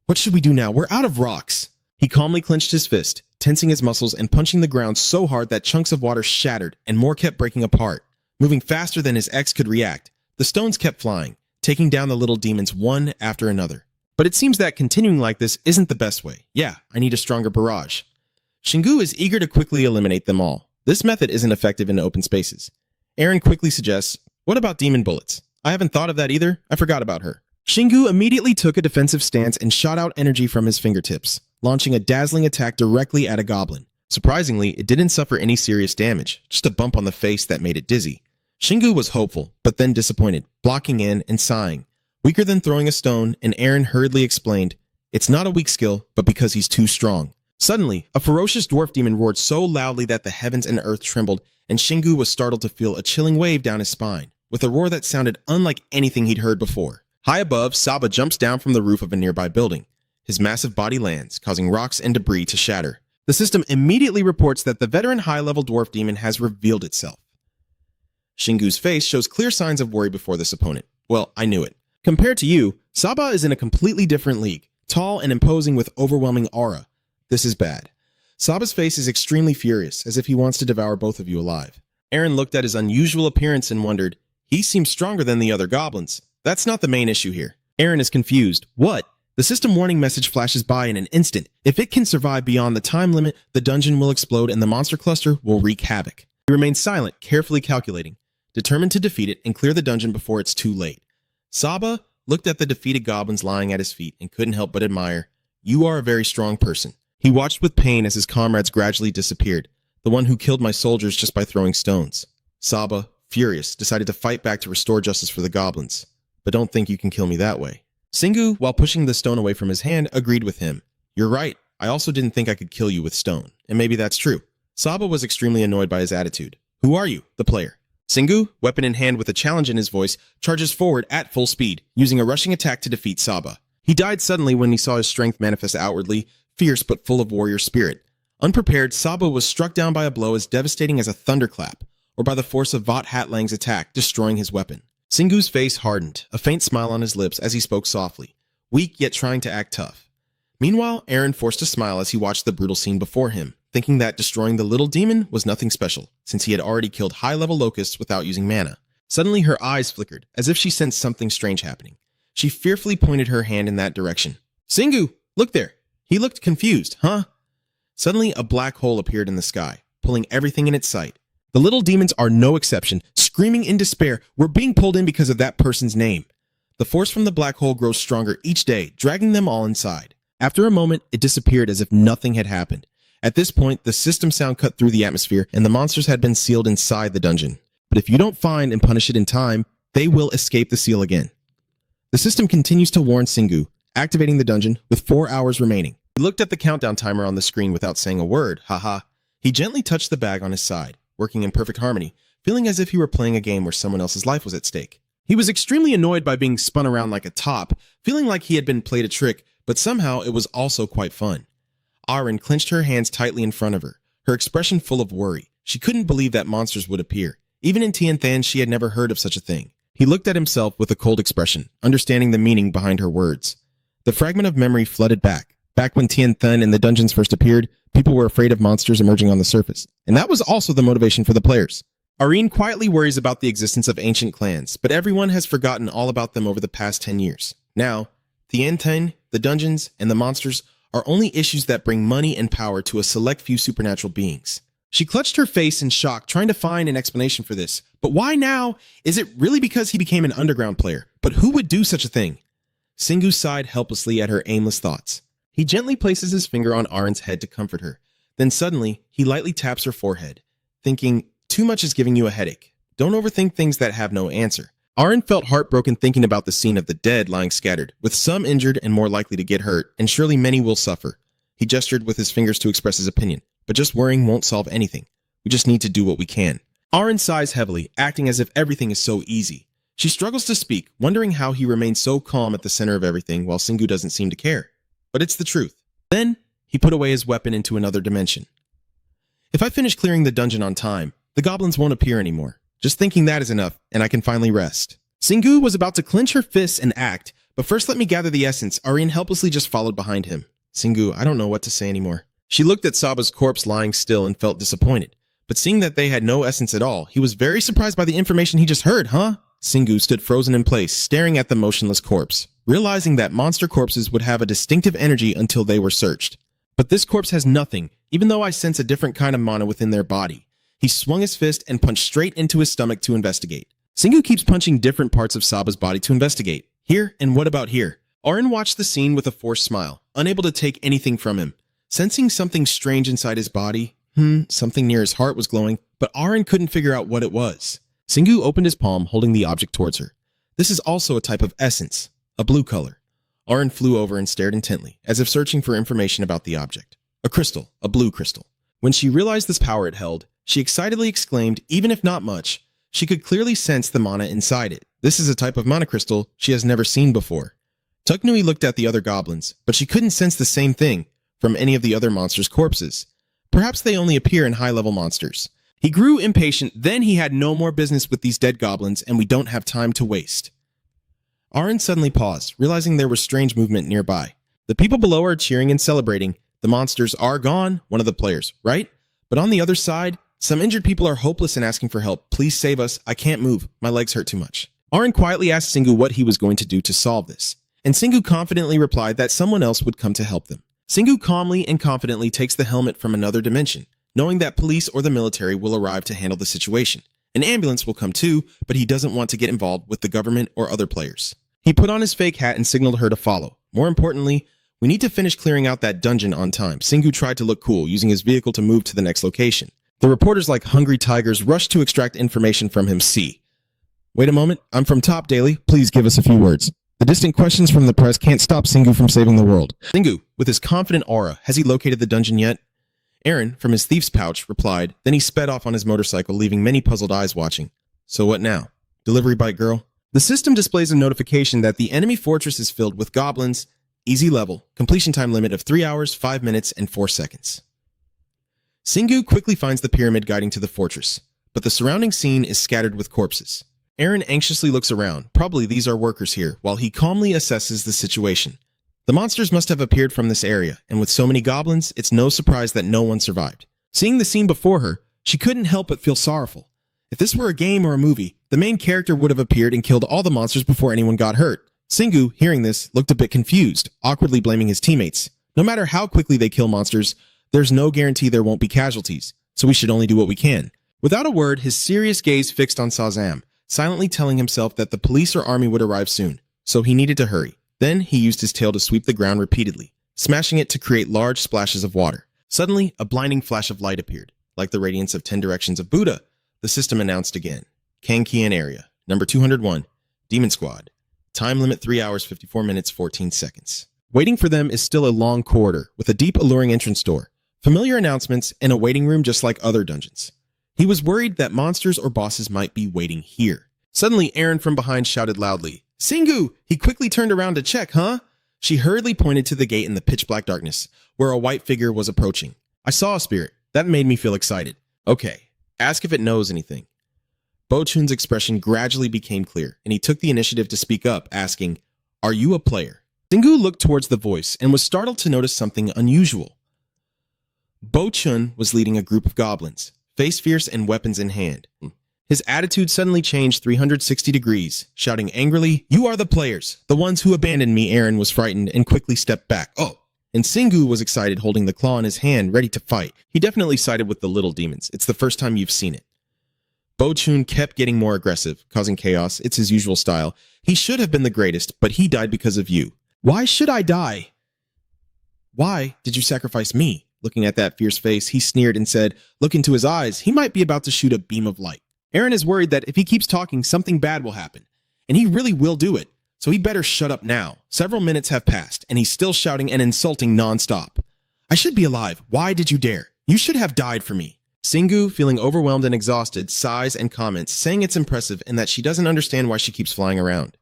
What should we do now? We're out of rocks. He calmly clenched his fist, tensing his muscles and punching the ground so hard that chunks of water shattered and more kept breaking apart. Moving faster than his ex could react, the stones kept flying, taking down the little demons one after another. But it seems that continuing like this isn't the best way. Yeah, I need a stronger barrage. Shingu is eager to quickly eliminate them all. This method isn't effective in open spaces. Aaron quickly suggests, what about demon bullets? I haven't thought of that either. I forgot about her. Shingu immediately took a defensive stance and shot out energy from his fingertips, launching a dazzling attack directly at a goblin. Surprisingly, it didn't suffer any serious damage, just a bump on the face that made it dizzy. Shingu was hopeful, but then disappointed, blocking in and sighing. Weaker than throwing a stone, and Aaron hurriedly explained, it's not a weak skill, but because he's too strong. Suddenly, a ferocious dwarf demon roared so loudly that the heavens and earth trembled, and Shingu was startled to feel a chilling wave down his spine, with a roar that sounded unlike anything he'd heard before. High above, Saba jumps down from the roof of a nearby building. His massive body lands, causing rocks and debris to shatter. The system immediately reports that the veteran high-level dwarf demon has revealed itself. Shingu's face shows clear signs of worry before this opponent. Well, I knew it. Compared to you, Saba is in a completely different league, tall and imposing with overwhelming aura. This is bad. Saba's face is extremely furious, as if he wants to devour both of you alive. Aaron looked at his unusual appearance and wondered, he seems stronger than the other goblins. That's not the main issue here. Aaron is confused. What? The system warning message flashes by in an instant. If it can survive beyond the time limit, the dungeon will explode and the monster cluster will wreak havoc. He remains silent, carefully calculating, determined to defeat it and clear the dungeon before it's too late. Saba, looked at the defeated goblins lying at his feet and couldn't help but admire. You are a very strong person. He watched with pain as his comrades gradually disappeared, the one who killed my soldiers just by throwing stones. Saba, furious, decided to fight back to restore justice for the goblins. But don't think you can kill me that way. Singu, while pushing the stone away from his hand, agreed with him. You're right. I also didn't think I could kill you with stone. And maybe that's true. Saba was extremely annoyed by his attitude. Who are you? The player. Singu, weapon in hand with a challenge in his voice, charges forward at full speed, using a rushing attack to defeat Saba. He died suddenly when he saw his strength manifest outwardly, fierce but full of warrior spirit. Unprepared, Saba was struck down by a blow as devastating as a thunderclap, or by the force of Vat Hatlang's attack, destroying his weapon. Singu's face hardened, a faint smile on his lips as he spoke softly, weak yet trying to act tough. Meanwhile, Aaron forced a smile as he watched the brutal scene before him, thinking that destroying the little demon was nothing special, since he had already killed high-level locusts without using mana. Suddenly, her eyes flickered, as if she sensed something strange happening. She fearfully pointed her hand in that direction. Singu, look there! He looked confused, huh? Suddenly, a black hole appeared in the sky, pulling everything in its sight. The little demons are no exception, screaming in despair, we're being pulled in because of that person's name. The force from the black hole grows stronger each day, dragging them all inside. After a moment, it disappeared as if nothing had happened. At this point, the system sound cut through the atmosphere, and the monsters had been sealed inside the dungeon. But if you don't find and punish it in time, they will escape the seal again. The system continues to warn Singu, activating the dungeon with 4 hours remaining. He looked at the countdown timer on the screen without saying a word, haha. He gently touched the bag on his side, working in perfect harmony, feeling as if he were playing a game where someone else's life was at stake. He was extremely annoyed by being spun around like a top, feeling like he had been played a trick, but somehow it was also quite fun. Aaron clenched her hands tightly in front of her, her expression full of worry. She couldn't believe that monsters would appear. Even in Tien Than, she had never heard of such a thing. He looked at himself with a cold expression, understanding the meaning behind her words. The fragment of memory flooded back. Back when Tien Than and the dungeons first appeared, people were afraid of monsters emerging on the surface. And that was also the motivation for the players. Arene quietly worries about the existence of ancient clans, but everyone has forgotten all about them over the past 10 years. Now, Tien Than, the dungeons, and the monsters are only issues that bring money and power to a select few supernatural beings. She clutched her face in shock, trying to find an explanation for this. But why now? Is it really because he became an underground player? But who would do such a thing? Singu sighed helplessly at her aimless thoughts. He gently places his finger on Arin's head to comfort her. Then suddenly, he lightly taps her forehead, thinking, too much is giving you a headache. Don't overthink things that have no answer. Arin felt heartbroken thinking about the scene of the dead lying scattered, with some injured and more likely to get hurt, and surely many will suffer. He gestured with his fingers to express his opinion, but just worrying won't solve anything. We just need to do what we can. Arin sighs heavily, acting as if everything is so easy. She struggles to speak, wondering how he remains so calm at the center of everything while Singu doesn't seem to care. But it's the truth. Then, he put away his weapon into another dimension. If I finish clearing the dungeon on time, the goblins won't appear anymore. Just thinking that is enough, and I can finally rest. Singu was about to clench her fists and act, but first let me gather the essence. Arine helplessly just followed behind him. Singu, I don't know what to say anymore. She looked at Saba's corpse lying still and felt disappointed. But seeing that they had no essence at all, he was very surprised by the information he just heard, huh? Singu stood frozen in place, staring at the motionless corpse, realizing that monster corpses would have a distinctive energy until they were searched. But this corpse has nothing, even though I sense a different kind of mana within their body. He swung his fist and punched straight into his stomach to investigate. Singu keeps punching different parts of Saba's body to investigate. Here, and what about here? Arin watched the scene with a forced smile, unable to take anything from him. Sensing something strange inside his body, something near his heart was glowing, but Arin couldn't figure out what it was. Singu opened his palm, holding the object towards her. This is also a type of essence, a blue color. Arin flew over and stared intently, as if searching for information about the object. A crystal, a blue crystal. When she realized this power it held, she excitedly exclaimed, even if not much, she could clearly sense the mana inside it. This is a type of mana crystal she has never seen before. Tuknui looked at the other goblins, but she couldn't sense the same thing from any of the other monsters' corpses. Perhaps they only appear in high-level monsters. He grew impatient, then he had no more business with these dead goblins, and we don't have time to waste. Arin suddenly paused, realizing there was strange movement nearby. The people below are cheering and celebrating. The monsters are gone, one of the players, right? But on the other side, some injured people are hopeless and asking for help. Please save us. I can't move. My legs hurt too much. Arin quietly asked Singu what he was going to do to solve this, and Singu confidently replied that someone else would come to help them. Singu calmly and confidently takes the helmet from another dimension, knowing that police or the military will arrive to handle the situation. An ambulance will come too, but he doesn't want to get involved with the government or other players. He put on his fake hat and signaled her to follow. More importantly, we need to finish clearing out that dungeon on time. Singu tried to look cool, using his vehicle to move to the next location. The reporters, like hungry tigers, rushed to extract information from him. Wait a moment, I'm from Top Daily. Please give us a few words. The distant questions from the press can't stop Singu from saving the world. Singu, with his confident aura, has he located the dungeon yet? Aaron, from his thief's pouch, replied. Then he sped off on his motorcycle, leaving many puzzled eyes watching. So what now? Delivery bike girl? The system displays a notification that the enemy fortress is filled with goblins. Easy level. Completion time limit of 3 hours, 5 minutes, and 4 seconds. Singu quickly finds the pyramid guiding to the fortress, but the surrounding scene is scattered with corpses. Aaron anxiously looks around. Probably these are workers here, while he calmly assesses the situation. The monsters must have appeared from this area, and with so many goblins, it's no surprise that no one survived. Seeing the scene before her, she couldn't help but feel sorrowful. If this were a game or a movie, the main character would have appeared and killed all the monsters before anyone got hurt. Singu, hearing this, looked a bit confused, awkwardly blaming his teammates. No matter how quickly they kill monsters, there's no guarantee there won't be casualties, so we should only do what we can. Without a word, his serious gaze fixed on Shazam, silently telling himself that the police or army would arrive soon, so he needed to hurry. Then he used his tail to sweep the ground repeatedly, smashing it to create large splashes of water. Suddenly, a blinding flash of light appeared. Like the radiance of 10 directions of Buddha, the system announced again. Kankian area, number 201, Demon Squad. Time limit 3 hours, 54 minutes, 14 seconds. Waiting for them is still a long corridor with a deep, alluring entrance door, familiar announcements, and a waiting room just like other dungeons. He was worried that monsters or bosses might be waiting here. Suddenly, Aaron from behind shouted loudly, "Singu!" He quickly turned around to check, She hurriedly pointed to the gate in the pitch-black darkness, where a white figure was approaching. I saw a spirit. That made me feel excited. Okay, ask if it knows anything. Bo-chun's expression gradually became clear, and he took the initiative to speak up, asking, "Are you a player?" Singu looked towards the voice and was startled to notice something unusual. Bo-chun was leading a group of goblins, face fierce and weapons in hand. His attitude suddenly changed 360 degrees, shouting angrily, "You are the players, the ones who abandoned me." Aaron was frightened and quickly stepped back. Oh! And Singu was excited, holding the claw in his hand, ready to fight. He definitely sided with the little demons. It's the first time you've seen it. Bo-chun kept getting more aggressive, causing chaos. It's his usual style. He should have been the greatest, but he died because of you. Why should I die? Why did you sacrifice me? Looking at that fierce face, he sneered and said, look into his eyes. He might be about to shoot a beam of light. Aaron is worried that if he keeps talking, something bad will happen. And he really will do it. So he better shut up now. Several minutes have passed, and he's still shouting and insulting nonstop. I should be alive. Why did you dare? You should have died for me. Singu, feeling overwhelmed and exhausted, sighs and comments, saying it's impressive and that she doesn't understand why she keeps flying around.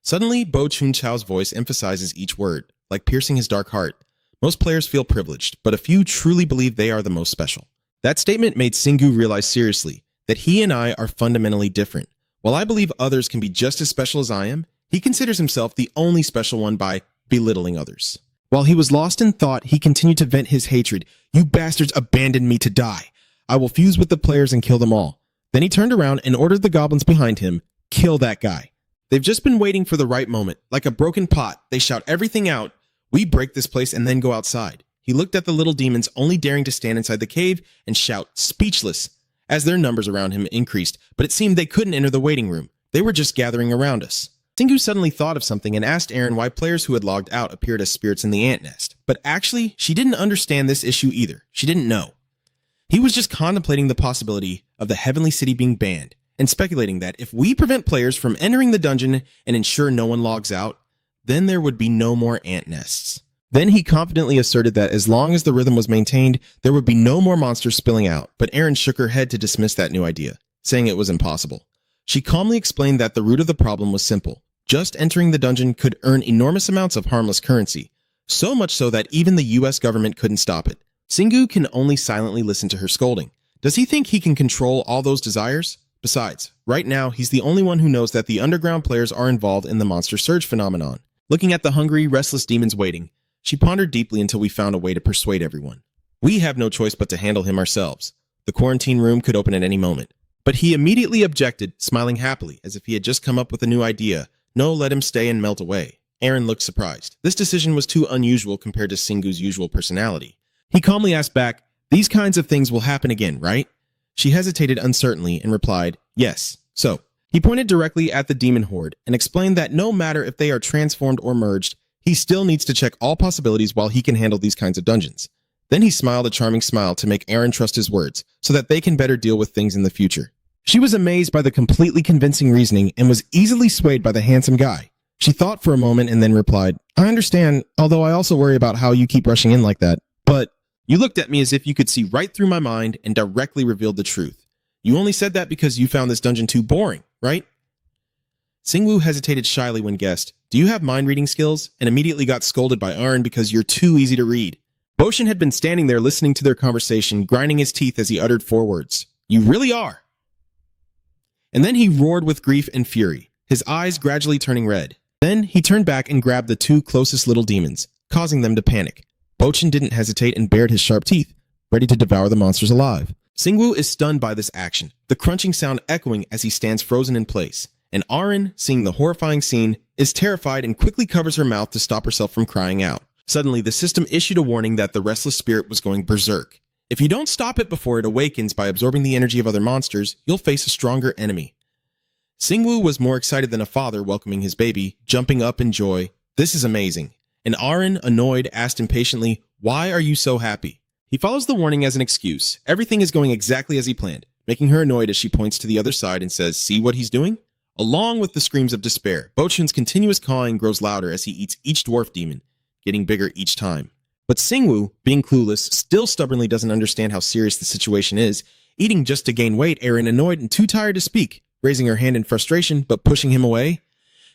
Suddenly, Bo Chun-chao's voice emphasizes each word, like piercing his dark heart. Most players feel privileged, but a few truly believe they are the most special. That statement made Singu realize seriously that he and I are fundamentally different. While I believe others can be just as special as I am, he considers himself the only special one by belittling others. While he was lost in thought, he continued to vent his hatred. You bastards abandoned me to die. I will fuse with the players and kill them all. Then he turned around and ordered the goblins behind him, kill that guy. They've just been waiting for the right moment. Like a broken pot, they shout everything out. We break this place and then go outside. He looked at the little demons, only daring to stand inside the cave and shout, speechless, as their numbers around him increased, but it seemed they couldn't enter the waiting room. They were just gathering around us. Singu suddenly thought of something and asked Aaron why players who had logged out appeared as spirits in the ant nest. But actually, she didn't understand this issue either. She didn't know. He was just contemplating the possibility of the Heavenly City being banned, and speculating that if we prevent players from entering the dungeon and ensure no one logs out, then there would be no more ant nests. Then he confidently asserted that as long as the rhythm was maintained, there would be no more monsters spilling out, but Aaron shook her head to dismiss that new idea, saying it was impossible. She calmly explained that the root of the problem was simple. Just entering the dungeon could earn enormous amounts of harmless currency, so much so that even the US government couldn't stop it. Singu can only silently listen to her scolding. Does he think he can control all those desires? Besides, right now, he's the only one who knows that the underground players are involved in the monster surge phenomenon. Looking at the hungry, restless demons waiting, she pondered deeply until we found a way to persuade everyone. We have no choice but to handle him ourselves. The quarantine room could open at any moment. But he immediately objected, smiling happily, as if he had just come up with a new idea. No, let him stay and melt away. Aaron looked surprised. This decision was too unusual compared to Singu's usual personality. He calmly asked back, these kinds of things will happen again, right? She hesitated uncertainly and replied, yes. So, He pointed directly at the demon horde and explained that no matter if they are transformed or merged, he still needs to check all possibilities while he can handle these kinds of dungeons. Then he smiled a charming smile to make Eren trust his words so that they can better deal with things in the future. She was amazed by the completely convincing reasoning and was easily swayed by the handsome guy. She thought for a moment and then replied, I understand, although I also worry about how you keep rushing in like that. But you looked at me as if you could see right through my mind and directly revealed the truth. You only said that because you found this dungeon too boring, right? Singwoo hesitated shyly when guessed, do you have mind-reading skills? And immediately got scolded by Arn because you're too easy to read. Boshin had been standing there listening to their conversation, grinding his teeth as he uttered 4 words. You really are. And then he roared with grief and fury, his eyes gradually turning red. Then he turned back and grabbed the 2 closest little demons, causing them to panic. Bochin didn't hesitate and bared his sharp teeth, ready to devour the monsters alive. Singwoo is stunned by this action, the crunching sound echoing as he stands frozen in place. And Arn, seeing the horrifying scene, is terrified and quickly covers her mouth to stop herself from crying out. Suddenly, the system issued a warning that the restless spirit was going berserk. If you don't stop it before it awakens by absorbing the energy of other monsters, you'll face a stronger enemy. Singwoo was more excited than a father welcoming his baby, jumping up in joy. This is amazing. And Arn, annoyed, asked impatiently, why are you so happy? He follows the warning as an excuse. Everything is going exactly as he planned, making her annoyed as she points to the other side and says, see what he's doing? Along with the screams of despair, Bochin's continuous cawing grows louder as he eats each dwarf demon, getting bigger each time. But Singwoo, being clueless, still stubbornly doesn't understand how serious the situation is, eating just to gain weight, Eren annoyed and too tired to speak, raising her hand in frustration but pushing him away.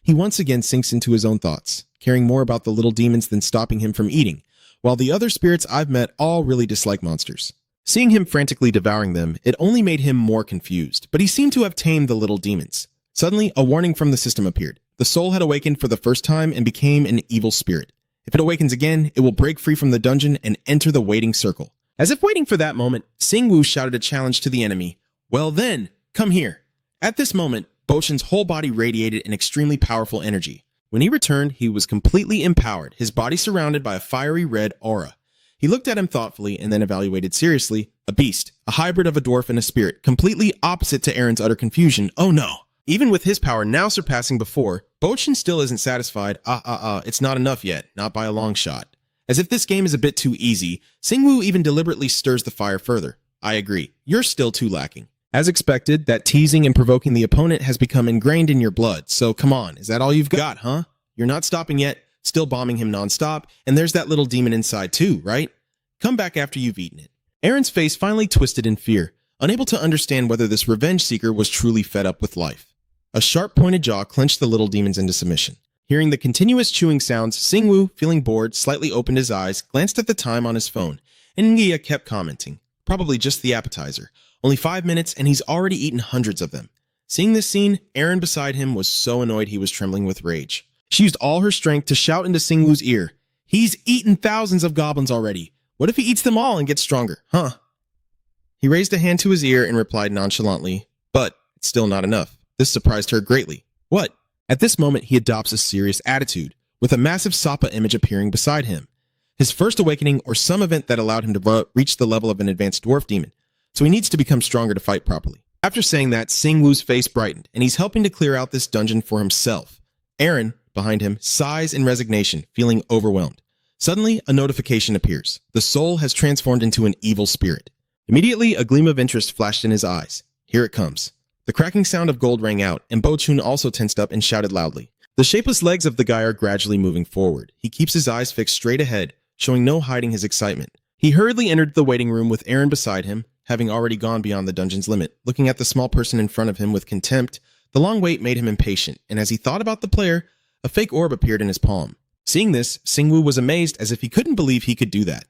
He once again sinks into his own thoughts, caring more about the little demons than stopping him from eating, while the other spirits I've met all really dislike monsters. Seeing him frantically devouring them, it only made him more confused, but he seemed to have tamed the little demons. Suddenly, a warning from the system appeared. The soul had awakened for the first time and became an evil spirit. If it awakens again, it will break free from the dungeon and enter the waiting circle. As if waiting for that moment, Singwoo shouted a challenge to the enemy. Well then, come here. At this moment, Bochin's whole body radiated an extremely powerful energy. When he returned, he was completely empowered, his body surrounded by a fiery red aura. He looked at him thoughtfully and then evaluated seriously. A beast, a hybrid of a dwarf and a spirit, completely opposite to Eren's utter confusion. Oh no! Even with his power now surpassing before, Bochin still isn't satisfied. It's not enough yet, not by a long shot. As if this game is a bit too easy, Singwoo even deliberately stirs the fire further. I agree, you're still too lacking. As expected, that teasing and provoking the opponent has become ingrained in your blood, so come on, is that all you've got, huh? You're not stopping yet, still bombing him nonstop, and there's that little demon inside too, right? Come back after you've eaten it. Eren's face finally twisted in fear, unable to understand whether this revenge seeker was truly fed up with life. A sharp-pointed jaw clenched the little demons into submission. Hearing the continuous chewing sounds, Singwoo, feeling bored, slightly opened his eyes, glanced at the time on his phone, and Ngia kept commenting. Probably just the appetizer. Only 5 minutes, and he's already eaten hundreds of them. Seeing this scene, Eren beside him was so annoyed he was trembling with rage. She used all her strength to shout into Singwoo's ear, he's eaten thousands of goblins already. What if he eats them all and gets stronger, huh? He raised a hand to his ear and replied nonchalantly, but it's still not enough. This surprised her greatly. What? At this moment, he adopts a serious attitude, with a massive Sapa image appearing beside him. His first awakening or some event that allowed him to reach the level of an advanced dwarf demon, so he needs to become stronger to fight properly. After saying that, Singwoo's face brightened, and he's helping to clear out this dungeon for himself. Eren, behind him, sighs in resignation, feeling overwhelmed. Suddenly, a notification appears. The soul has transformed into an evil spirit. Immediately, a gleam of interest flashed in his eyes. Here it comes. The cracking sound of gold rang out, and Bochin also tensed up and shouted loudly. The shapeless legs of the guy are gradually moving forward. He keeps his eyes fixed straight ahead, showing no hiding his excitement. He hurriedly entered the waiting room with Eren beside him, having already gone beyond the dungeon's limit. Looking at the small person in front of him with contempt, the long wait made him impatient, and as he thought about the player, a fake orb appeared in his palm. Seeing this, Singwoo was amazed as if he couldn't believe he could do that.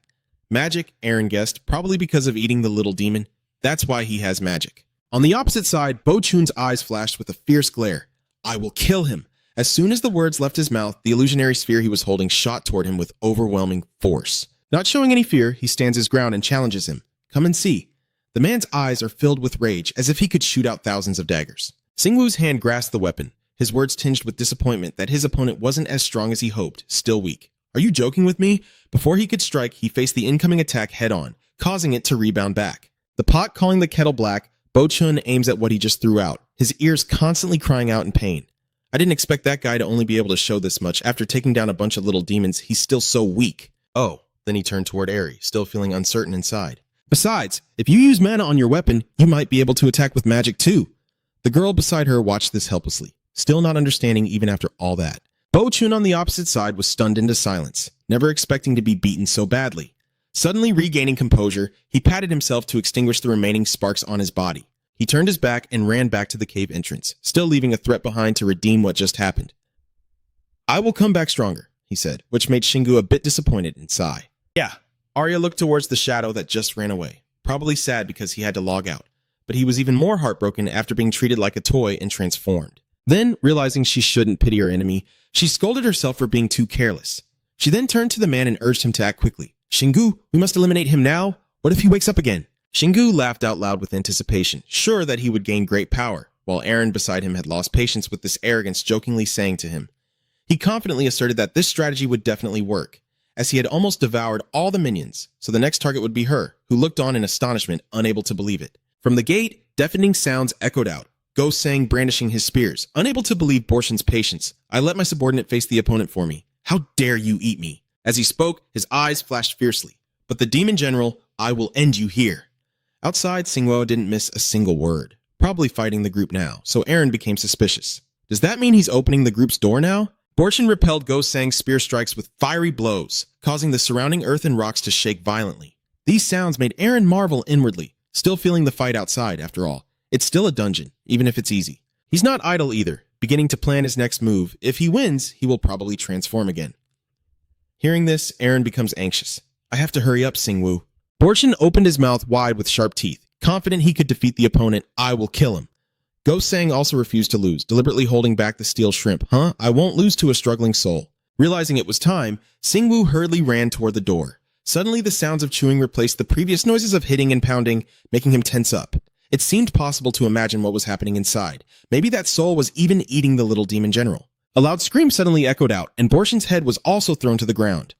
Magic, Eren guessed, probably because of eating the little demon. That's why he has magic. On the opposite side, Bochin's eyes flashed with a fierce glare. I will kill him. As soon as the words left his mouth, the illusionary sphere he was holding shot toward him with overwhelming force. Not showing any fear, he stands his ground and challenges him. Come and see. The man's eyes are filled with rage, as if he could shoot out thousands of daggers. Singwoo's hand grasped the weapon, his words tinged with disappointment that his opponent wasn't as strong as he hoped, still weak. Are you joking with me? Before he could strike, he faced the incoming attack head-on, causing it to rebound back. The pot calling the kettle black, Bo-chun aims at what he just threw out, his ears constantly crying out in pain. I didn't expect that guy to only be able to show this much. After taking down a bunch of little demons, he's still so weak. Oh, then he turned toward Eri, still feeling uncertain inside. Besides, if you use mana on your weapon, you might be able to attack with magic too. The girl beside her watched this helplessly, still not understanding even after all that. Bo-chun on the opposite side was stunned into silence, never expecting to be beaten so badly. Suddenly regaining composure, he patted himself to extinguish the remaining sparks on his body. He turned his back and ran back to the cave entrance, still leaving a threat behind to redeem what just happened. "I will come back stronger," he said, which made Shingu a bit disappointed and sigh. Yeah, Arya looked towards the shadow that just ran away, probably sad because he had to log out, but he was even more heartbroken after being treated like a toy and transformed. Then, realizing she shouldn't pity her enemy, she scolded herself for being too careless. She then turned to the man and urged him to act quickly. "Shingu, we must eliminate him now. What if he wakes up again?" Shingu laughed out loud with anticipation, sure that he would gain great power, while Eren beside him had lost patience with this arrogance, jokingly saying to him. He confidently asserted that this strategy would definitely work, as he had almost devoured all the minions, so the next target would be her, who looked on in astonishment, unable to believe it. From the gate, deafening sounds echoed out, Ghost sang brandishing his spears, unable to believe Borshin's patience. "I let my subordinate face the opponent for me. How dare you eat me?" As he spoke, his eyes flashed fiercely. "But the demon general, I will end you here." Outside, Singwo didn't miss a single word, probably fighting the group now, so Eren became suspicious. Does that mean he's opening the group's door now? Borshin repelled Ghost Sang's spear strikes with fiery blows, causing the surrounding earth and rocks to shake violently. These sounds made Eren marvel inwardly, still feeling the fight outside, after all. It's still a dungeon, even if it's easy. He's not idle either, beginning to plan his next move. If he wins, he will probably transform again. Hearing this, Eren becomes anxious. "I have to hurry up, Singwu." Borshin opened his mouth wide with sharp teeth, confident he could defeat the opponent. "I will kill him." Ghost Sang also refused to lose, deliberately holding back the steel shrimp. I won't lose to a struggling soul." Realizing it was time, Singwu hurriedly ran toward the door. Suddenly, the sounds of chewing replaced the previous noises of hitting and pounding, making him tense up. It seemed possible to imagine what was happening inside. Maybe that soul was even eating the little demon general. A loud scream suddenly echoed out, and Borshin's head was also thrown to the ground.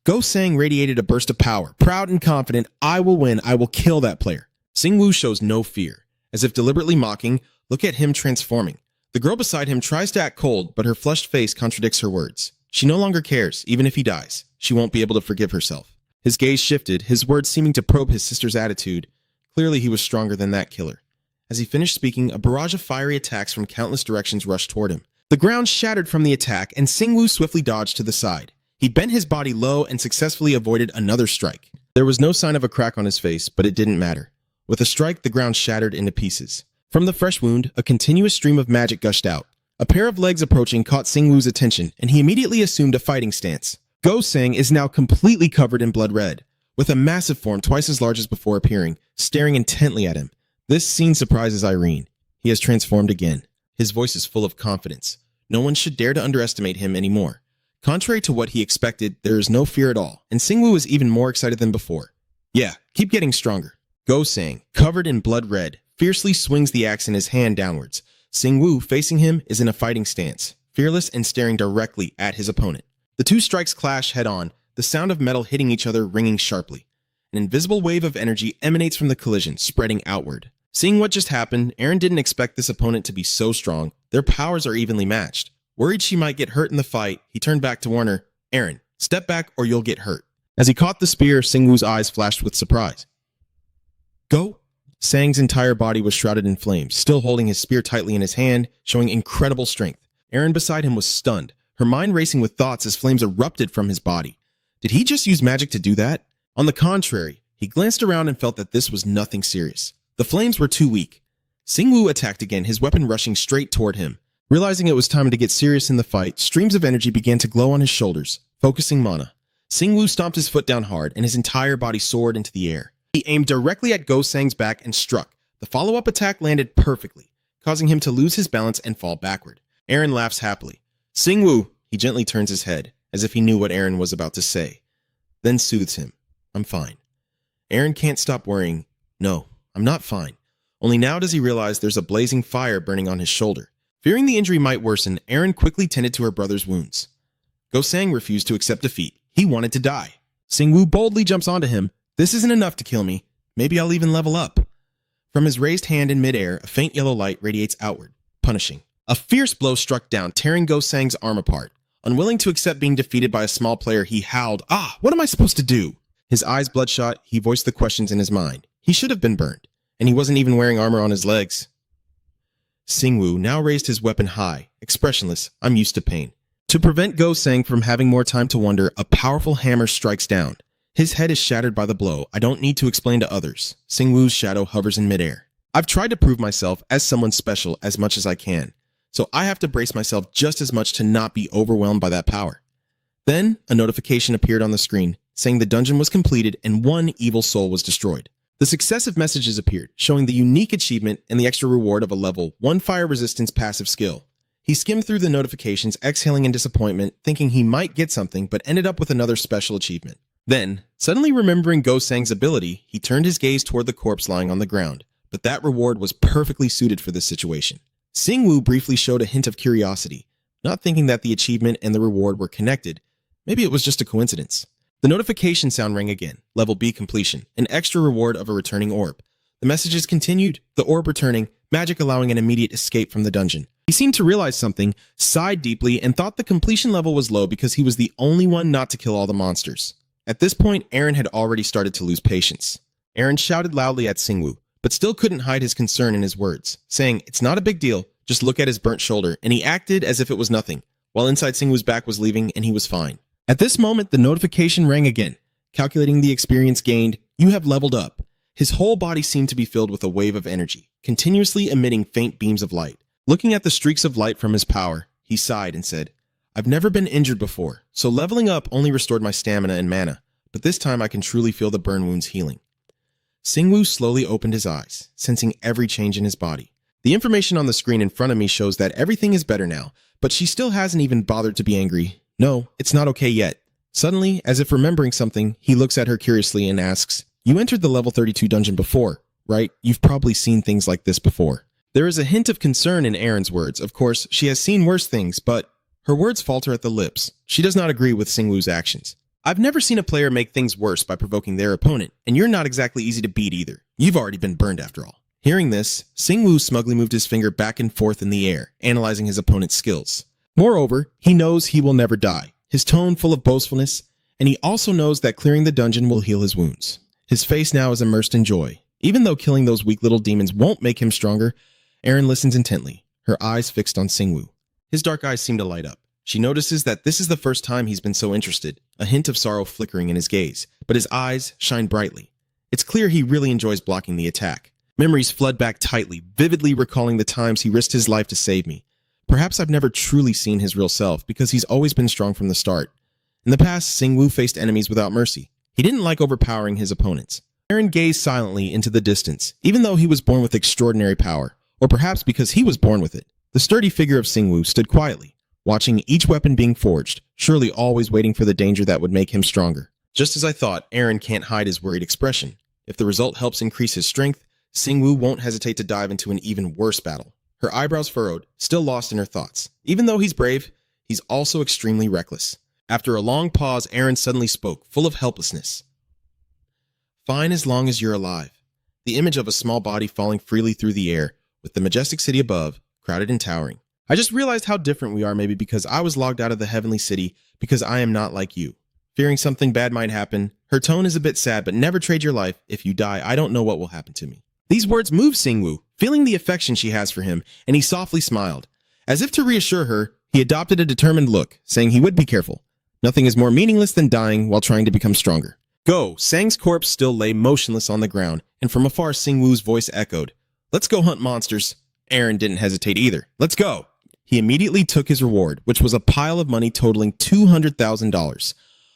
Ghost Sang radiated a burst of power, proud and confident. "I will win, I will kill that player." Singwu shows no fear. As if deliberately mocking, look at him transforming. The girl beside him tries to act cold, but her flushed face contradicts her words. She no longer cares, even if he dies. She won't be able to forgive herself. His gaze shifted, his words seeming to probe his sister's attitude. Clearly he was stronger than that killer. As he finished speaking, a barrage of fiery attacks from countless directions rushed toward him. The ground shattered from the attack, and Singwu swiftly dodged to the side. He bent his body low and successfully avoided another strike. There was no sign of a crack on his face, but it didn't matter. With a strike, the ground shattered into pieces. From the fresh wound, a continuous stream of magic gushed out. A pair of legs approaching caught Singwu's attention, and he immediately assumed a fighting stance. Ghost Sang is now completely covered in blood red, with a massive form twice as large as before appearing, staring intently at him. This scene surprises Irene. He has transformed again. His voice is full of confidence. No one should dare to underestimate him anymore. Contrary to what he expected, there is no fear at all, and Singwu is even more excited than before. "Yeah, keep getting stronger." Ghost Sang, covered in blood red, fiercely swings the axe in his hand downwards. Singwu, facing him, is in a fighting stance, fearless and staring directly at his opponent. The two strikes clash head-on, the sound of metal hitting each other ringing sharply. An invisible wave of energy emanates from the collision, spreading outward. Seeing what just happened, Eren didn't expect this opponent to be so strong. Their powers are evenly matched. Worried she might get hurt in the fight, he turned back to warn her, "Eren, step back or you'll get hurt." As he caught the spear, Singwu's eyes flashed with surprise. "Go?" Sang's entire body was shrouded in flames, still holding his spear tightly in his hand, showing incredible strength. Eren beside him was stunned, her mind racing with thoughts as flames erupted from his body. Did he just use magic to do that? On the contrary, he glanced around and felt that this was nothing serious. The flames were too weak. Singwu attacked again, his weapon rushing straight toward him. Realizing it was time to get serious in the fight, streams of energy began to glow on his shoulders, focusing mana. Singwu stomped his foot down hard, and his entire body soared into the air. He aimed directly at Ghost Sang's back and struck. The follow-up attack landed perfectly, causing him to lose his balance and fall backward. Eren laughs happily. "Singwu," he gently turns his head, as if he knew what Eren was about to say, then soothes him. "I'm fine." Eren can't stop worrying. "No, I'm not fine." Only now does he realize there's a blazing fire burning on his shoulder. Fearing the injury might worsen, Eren quickly tended to her brother's wounds. Ghost Sang refused to accept defeat. He wanted to die. Singwu boldly jumps onto him. "This isn't enough to kill me. Maybe I'll even level up." From his raised hand in midair, a faint yellow light radiates outward, punishing. A fierce blow struck down, tearing Go Sang's arm apart. Unwilling to accept being defeated by a small player, he howled, "Ah, what am I supposed to do?" His eyes bloodshot, he voiced the questions in his mind. He should have been burned, and he wasn't even wearing armor on his legs. Singwoo now raised his weapon high, expressionless. "I'm used to pain." To prevent Go Sang from having more time to wonder, a powerful hammer strikes down. His head is shattered by the blow. I don't need to explain to others. Singwoo's shadow hovers in midair. I've tried to prove myself as someone special as much as I can, so I have to brace myself just as much to not be overwhelmed by that power. Then, a notification appeared on the screen, saying the dungeon was completed and one evil soul was destroyed. The successive messages appeared, showing the unique achievement and the extra reward of a level 1 fire resistance passive skill. He skimmed through the notifications, exhaling in disappointment, thinking he might get something, but ended up with another special achievement. Then, suddenly remembering Go Sang's ability, he turned his gaze toward the corpse lying on the ground, but that reward was perfectly suited for this situation. Singwoo briefly showed a hint of curiosity, not thinking that the achievement and the reward were connected. Maybe it was just a coincidence. The notification sound rang again. Level B completion. An extra reward of a returning orb. The messages continued, the orb returning, magic allowing an immediate escape from the dungeon. He seemed to realize something, sighed deeply, and thought the completion level was low because he was the only one not to kill all the monsters. At this point, Aaron had already started to lose patience. Aaron shouted loudly at Singwoo, but still couldn't hide his concern in his words, saying, "It's not a big deal, just look at his burnt shoulder," and he acted as if it was nothing, while inside Singwoo's back was leaving and he was fine. At this moment, the notification rang again. Calculating the experience gained, "You have leveled up." His whole body seemed to be filled with a wave of energy, continuously emitting faint beams of light. Looking at the streaks of light from his power, he sighed and said, "I've never been injured before, so leveling up only restored my stamina and mana, but this time I can truly feel the burn wounds healing." Singwoo slowly opened his eyes, sensing every change in his body. The information on the screen in front of me shows that everything is better now, but she still hasn't even bothered to be angry. No, it's not okay yet. Suddenly, as if remembering something, he looks at her curiously and asks, "You entered the level 32 dungeon before, right? You've probably seen things like this before." There is a hint of concern in Aaron's words. Of course, she has seen worse things, but her words falter at the lips. She does not agree with Singwoo's actions. "I've never seen a player make things worse by provoking their opponent, and you're not exactly easy to beat either. You've already been burned after all." Hearing this, Singwoo smugly moved his finger back and forth in the air, analyzing his opponent's skills. Moreover, he knows he will never die, his tone full of boastfulness, and he also knows that clearing the dungeon will heal his wounds. His face now is immersed in joy. Even though killing those weak little demons won't make him stronger, Aaron listens intently, her eyes fixed on Singwoo. His dark eyes seem to light up. She notices that this is the first time he's been so interested, a hint of sorrow flickering in his gaze, but his eyes shine brightly. It's clear he really enjoys blocking the attack. Memories flood back tightly, vividly recalling the times he risked his life to save me. Perhaps I've never truly seen his real self, because he's always been strong from the start. In the past, Singwoo faced enemies without mercy. He didn't like overpowering his opponents. Aaron gazed silently into the distance, even though he was born with extraordinary power, or perhaps because he was born with it. The sturdy figure of Singwoo stood quietly, watching each weapon being forged, surely always waiting for the danger that would make him stronger. Just as I thought, Aaron can't hide his worried expression. If the result helps increase his strength, Singwoo won't hesitate to dive into an even worse battle. Her eyebrows furrowed, still lost in her thoughts. Even though he's brave, he's also extremely reckless. After a long pause, Aaron suddenly spoke, full of helplessness. "Fine as long as you're alive." The image of a small body falling freely through the air, with the majestic city above, crowded and towering. "I just realized how different we are, maybe because I was logged out of the heavenly city, because I am not like you. Fearing something bad might happen." Her tone is a bit sad, but never trade your life. "If you die, I don't know what will happen to me." These words moved Singwoo, feeling the affection she has for him, and he softly smiled. As if to reassure her, he adopted a determined look, saying he would be careful. Nothing is more meaningless than dying while trying to become stronger. Go Sang's corpse still lay motionless on the ground, and from afar Singwoo's voice echoed, "Let's go hunt monsters." Aaron didn't hesitate either. "Let's go." He immediately took his reward, which was a pile of money totaling $200,000,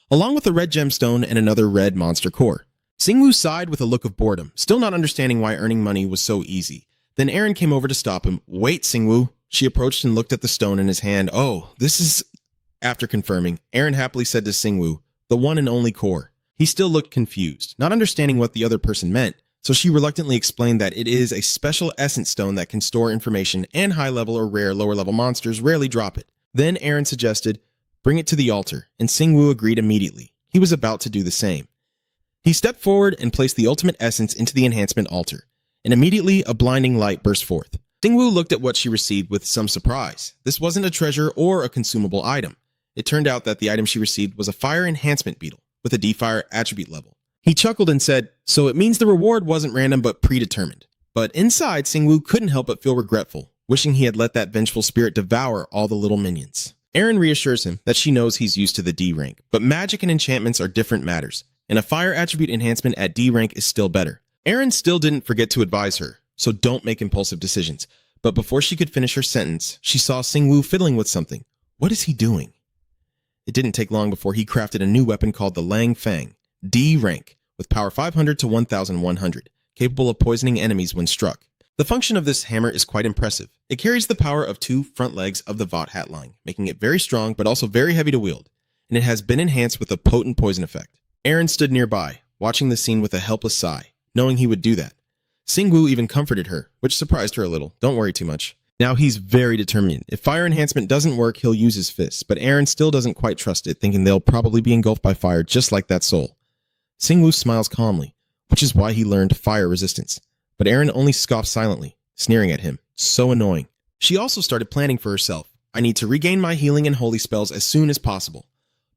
along with a red gemstone and another red monster core. Singwoo sighed with a look of boredom, still not understanding why earning money was so easy. Then Aaron came over to stop him. "Wait, Singwoo." She approached and looked at the stone in his hand. "Oh, this is..." After confirming, Aaron happily said to Singwoo, "The one and only core." He still looked confused, not understanding what the other person meant, so she reluctantly explained that it is a special essence stone that can store information, and high-level or rare lower-level monsters rarely drop it. Then Aaron suggested, "Bring it to the altar," and Singwoo agreed immediately. He was about to do the same. He stepped forward and placed the ultimate essence into the enhancement altar. and immediately a blinding light burst forth. Singwoo looked at what she received with some surprise. This wasn't a treasure or a consumable item. It turned out that the item she received was a fire enhancement beetle with a D-Fire attribute level. He chuckled and said, "So it means the reward wasn't random but predetermined." But inside, Singwoo couldn't help but feel regretful, wishing he had let that vengeful spirit devour all the little minions. Aaron reassures him that she knows he's used to the D rank, but magic and enchantments are different matters, and a fire attribute enhancement at D rank is still better. Aaron still didn't forget to advise her, so don't make impulsive decisions. But before she could finish her sentence, she saw Singwoo fiddling with something. What is he doing? It didn't take long before he crafted a new weapon called the Lang Fang, D rank, with power 500 to 1100, capable of poisoning enemies when struck. The function of this hammer is quite impressive. It carries the power of 2 front legs of the Vought hat line, making it very strong but also very heavy to wield, and it has been enhanced with a potent poison effect. Aaron stood nearby, watching the scene with a helpless sigh, knowing he would do that. Singwoo even comforted her, which surprised her a little. Don't worry too much. Now he's very determined. If fire enhancement doesn't work, he'll use his fists, but Aaron still doesn't quite trust it, thinking they'll probably be engulfed by fire just like that soul. Singwoo smiles calmly, which is why he learned fire resistance. But Aaron only scoffs silently, sneering at him. So annoying. She also started planning for herself. I need to regain my healing and holy spells as soon as possible.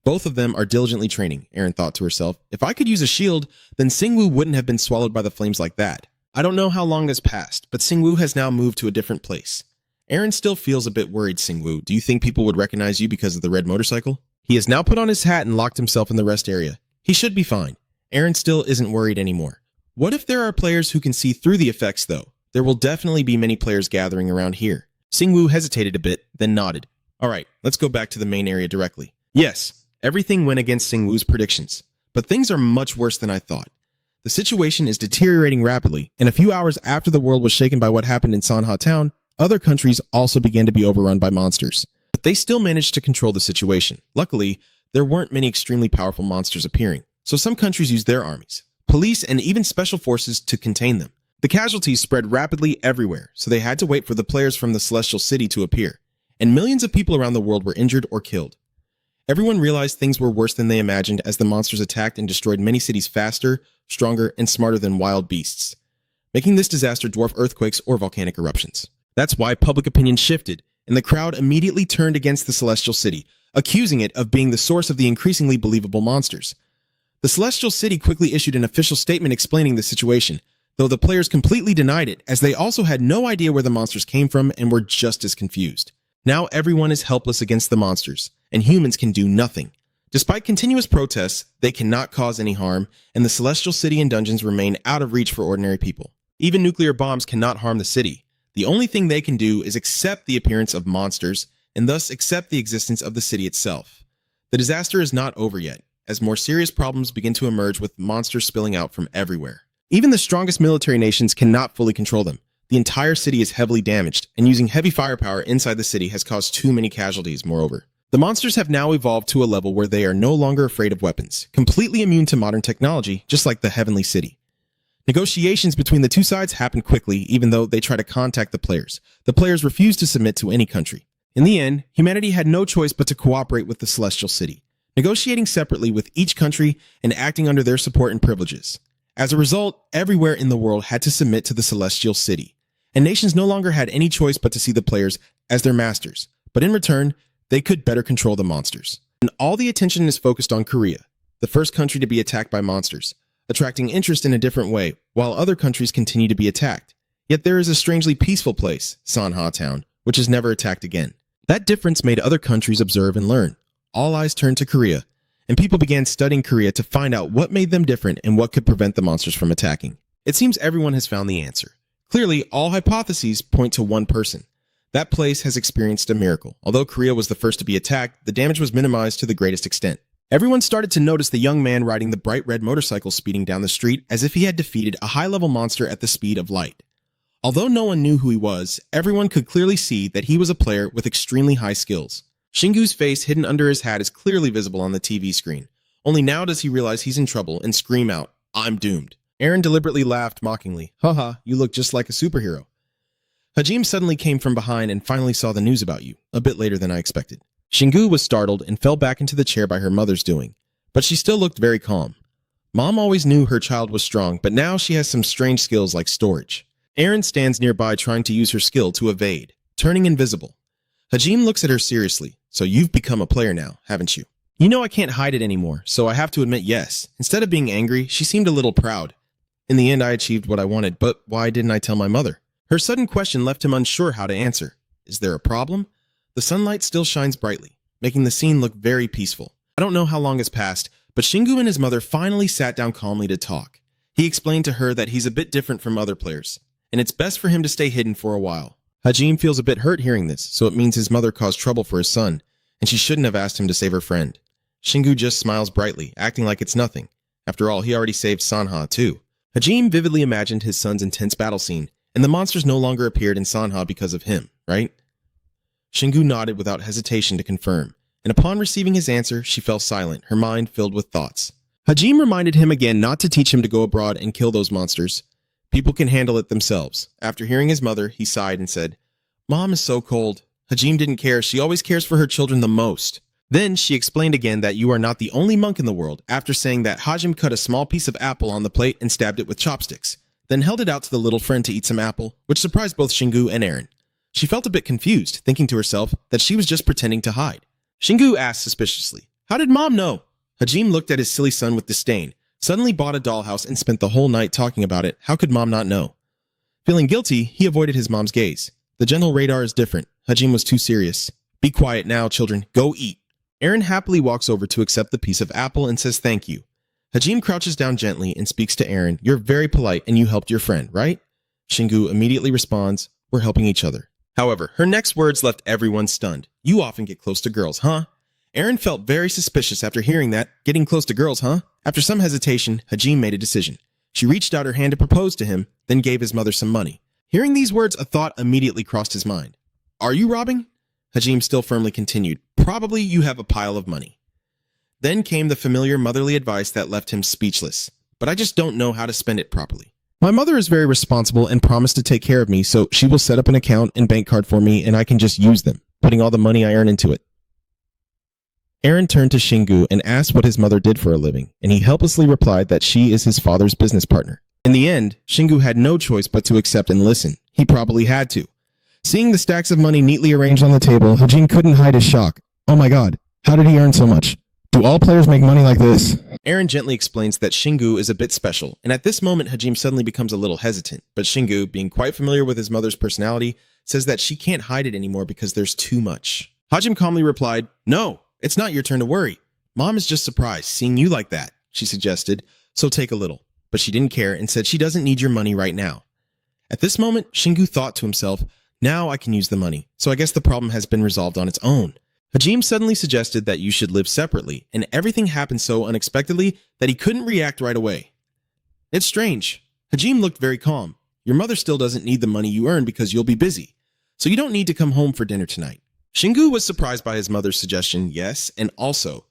Both of them are diligently training, Aaron thought to herself. If I could use a shield, then Singwoo wouldn't have been swallowed by the flames like that. I don't know how long has passed, but Singwoo has now moved to a different place. Aaron still feels a bit worried. Singwoo, do you think people would recognize you because of the red motorcycle? He has now put on his hat and locked himself in the rest area. He should be fine. Aaron still isn't worried anymore. What if there are players who can see through the effects, though? There will definitely be many players gathering around here. Singwoo hesitated a bit, then nodded. Alright, let's go back to the main area directly. Yes, everything went against Singwoo's predictions, but things are much worse than I thought. The situation is deteriorating rapidly, and a few hours after the world was shaken by what happened in Manhwa town, other countries also began to be overrun by monsters. But they still managed to control the situation. Luckily, there weren't many extremely powerful monsters appearing, so some countries used their armies, police, and even special forces to contain them. The casualties spread rapidly everywhere, so they had to wait for the players from the Celestial City to appear, and millions of people around the world were injured or killed. Everyone realized things were worse than they imagined as the monsters attacked and destroyed many cities faster, stronger, and smarter than wild beasts, making this disaster dwarf earthquakes or volcanic eruptions. That's why public opinion shifted, and the crowd immediately turned against the Celestial City, accusing it of being the source of the increasingly believable monsters. The Celestial City quickly issued an official statement explaining the situation, though the players completely denied it, as they also had no idea where the monsters came from and were just as confused. Now everyone is helpless against the monsters, and humans can do nothing. Despite continuous protests, they cannot cause any harm, and the Celestial City and dungeons remain out of reach for ordinary people. Even nuclear bombs cannot harm the city. The only thing they can do is accept the appearance of monsters, and thus accept the existence of the city itself. The disaster is not over yet, as more serious problems begin to emerge with monsters spilling out from everywhere. Even the strongest military nations cannot fully control them. The entire city is heavily damaged, and using heavy firepower inside the city has caused too many casualties, moreover. The monsters have now evolved to a level where they are no longer afraid of weapons, completely immune to modern technology, just like the Heavenly City. Negotiations between the two sides happen quickly, even though they try to contact the players. The players refuse to submit to any country. In the end, humanity had no choice but to cooperate with the Celestial City, negotiating separately with each country and acting under their support and privileges. As a result, everywhere in the world had to submit to the Celestial City, and nations no longer had any choice but to see the players as their masters, but in return, they could better control the monsters. And all the attention is focused on Korea, the first country to be attacked by monsters, attracting interest in a different way, while other countries continue to be attacked. Yet there is a strangely peaceful place, Manhwa town, which is never attacked again. That difference made other countries observe and learn. All eyes turned to Korea, and people began studying Korea to find out what made them different and what could prevent the monsters from attacking. It seems everyone has found the answer. Clearly, all hypotheses point to one person. That place has experienced a miracle. Although Korea was the first to be attacked, the damage was minimized to the greatest extent. Everyone started to notice the young man riding the bright red motorcycle speeding down the street as if he had defeated a high-level monster at the speed of light. Although no one knew who he was, everyone could clearly see that he was a player with extremely high skills. Shingu's face hidden under his hat is clearly visible on the TV screen. Only now does he realize he's in trouble and scream out, "I'm doomed." Aaron deliberately laughed mockingly. "Haha, you look just like a superhero." Hajime suddenly came from behind and finally saw the news about you, a bit later than I expected. Shingu was startled and fell back into the chair by her mother's doing, but she still looked very calm. Mom always knew her child was strong, but now she has some strange skills like storage. Aaron stands nearby trying to use her skill to evade, turning invisible. Hajime looks at her seriously. So you've become a player now, haven't you? You know I can't hide it anymore, so I have to admit yes. Instead of being angry, she seemed a little proud. In the end, I achieved what I wanted, but why didn't I tell my mother? Her sudden question left him unsure how to answer. Is there a problem? The sunlight still shines brightly, making the scene look very peaceful. I don't know how long has passed, but Shingu and his mother finally sat down calmly to talk. He explained to her that he's a bit different from other players, and it's best for him to stay hidden for a while. Hajime feels a bit hurt hearing this, so it means his mother caused trouble for his son, and she shouldn't have asked him to save her friend. Shingu just smiles brightly, acting like it's nothing. After all, he already saved Sanha, too. Hajime vividly imagined his son's intense battle scene, and the monsters no longer appeared in Sanha because of him, right? Shingu nodded without hesitation to confirm, and upon receiving his answer, she fell silent, her mind filled with thoughts. Hajime reminded him again not to teach him to go abroad and kill those monsters. People can handle it themselves. After hearing his mother, he sighed and said, Mom is so cold. Hajime didn't care. She always cares for her children the most. Then she explained again that you are not the only monk in the world, after saying that Hajime cut a small piece of apple on the plate and stabbed it with chopsticks, then held it out to the little friend to eat some apple, which surprised both Shingu and Aaron. She felt a bit confused, thinking to herself that she was just pretending to hide. Shingu asked suspiciously, How did Mom know? Hajime looked at his silly son with disdain, suddenly bought a dollhouse and spent the whole night talking about it. How could Mom not know? Feeling guilty, he avoided his mom's gaze. The gentle radar is different. Hajime was too serious. Be quiet now, children. Go eat. Aaron happily walks over to accept the piece of apple and says thank you. Hajime crouches down gently and speaks to Aaron. You're very polite and you helped your friend, right? Shingu immediately responds, We're helping each other. However, her next words left everyone stunned. You often get close to girls, huh? Aaron felt very suspicious after hearing that. Getting close to girls, huh? After some hesitation, Hajime made a decision. She reached out her hand to propose to him, then gave his mother some money. Hearing these words, a thought immediately crossed his mind. Are you robbing? Hajime still firmly continued. Probably you have a pile of money. Then came the familiar motherly advice that left him speechless. But I just don't know how to spend it properly. My mother is very responsible and promised to take care of me, so she will set up an account and bank card for me and I can just use them, putting all the money I earn into it. Aaron turned to Shingu and asked what his mother did for a living, and he helplessly replied that she is his father's business partner. In the end, Shingu had no choice but to accept and listen. He probably had to. Seeing the stacks of money neatly arranged on the table, Hajime couldn't hide his shock. Oh my god, how did he earn so much? Do all players make money like this? Aaron gently explains that Shingu is a bit special, and at this moment Hajime suddenly becomes a little hesitant, but Shingu, being quite familiar with his mother's personality, says that she can't hide it anymore because there's too much. Hajime calmly replied, No, it's not your turn to worry. Mom is just surprised seeing you like that, she suggested, so take a little. But she didn't care and said she doesn't need your money right now. At this moment, Shingu thought to himself, now I can use the money, so I guess the problem has been resolved on its own. Hajime suddenly suggested that you should live separately, and everything happened so unexpectedly that he couldn't react right away. It's strange. Hajime looked very calm. Your mother still doesn't need the money you earn because you'll be busy, so you don't need to come home for dinner tonight. Shingu was surprised by his mother's suggestion, yes, and also.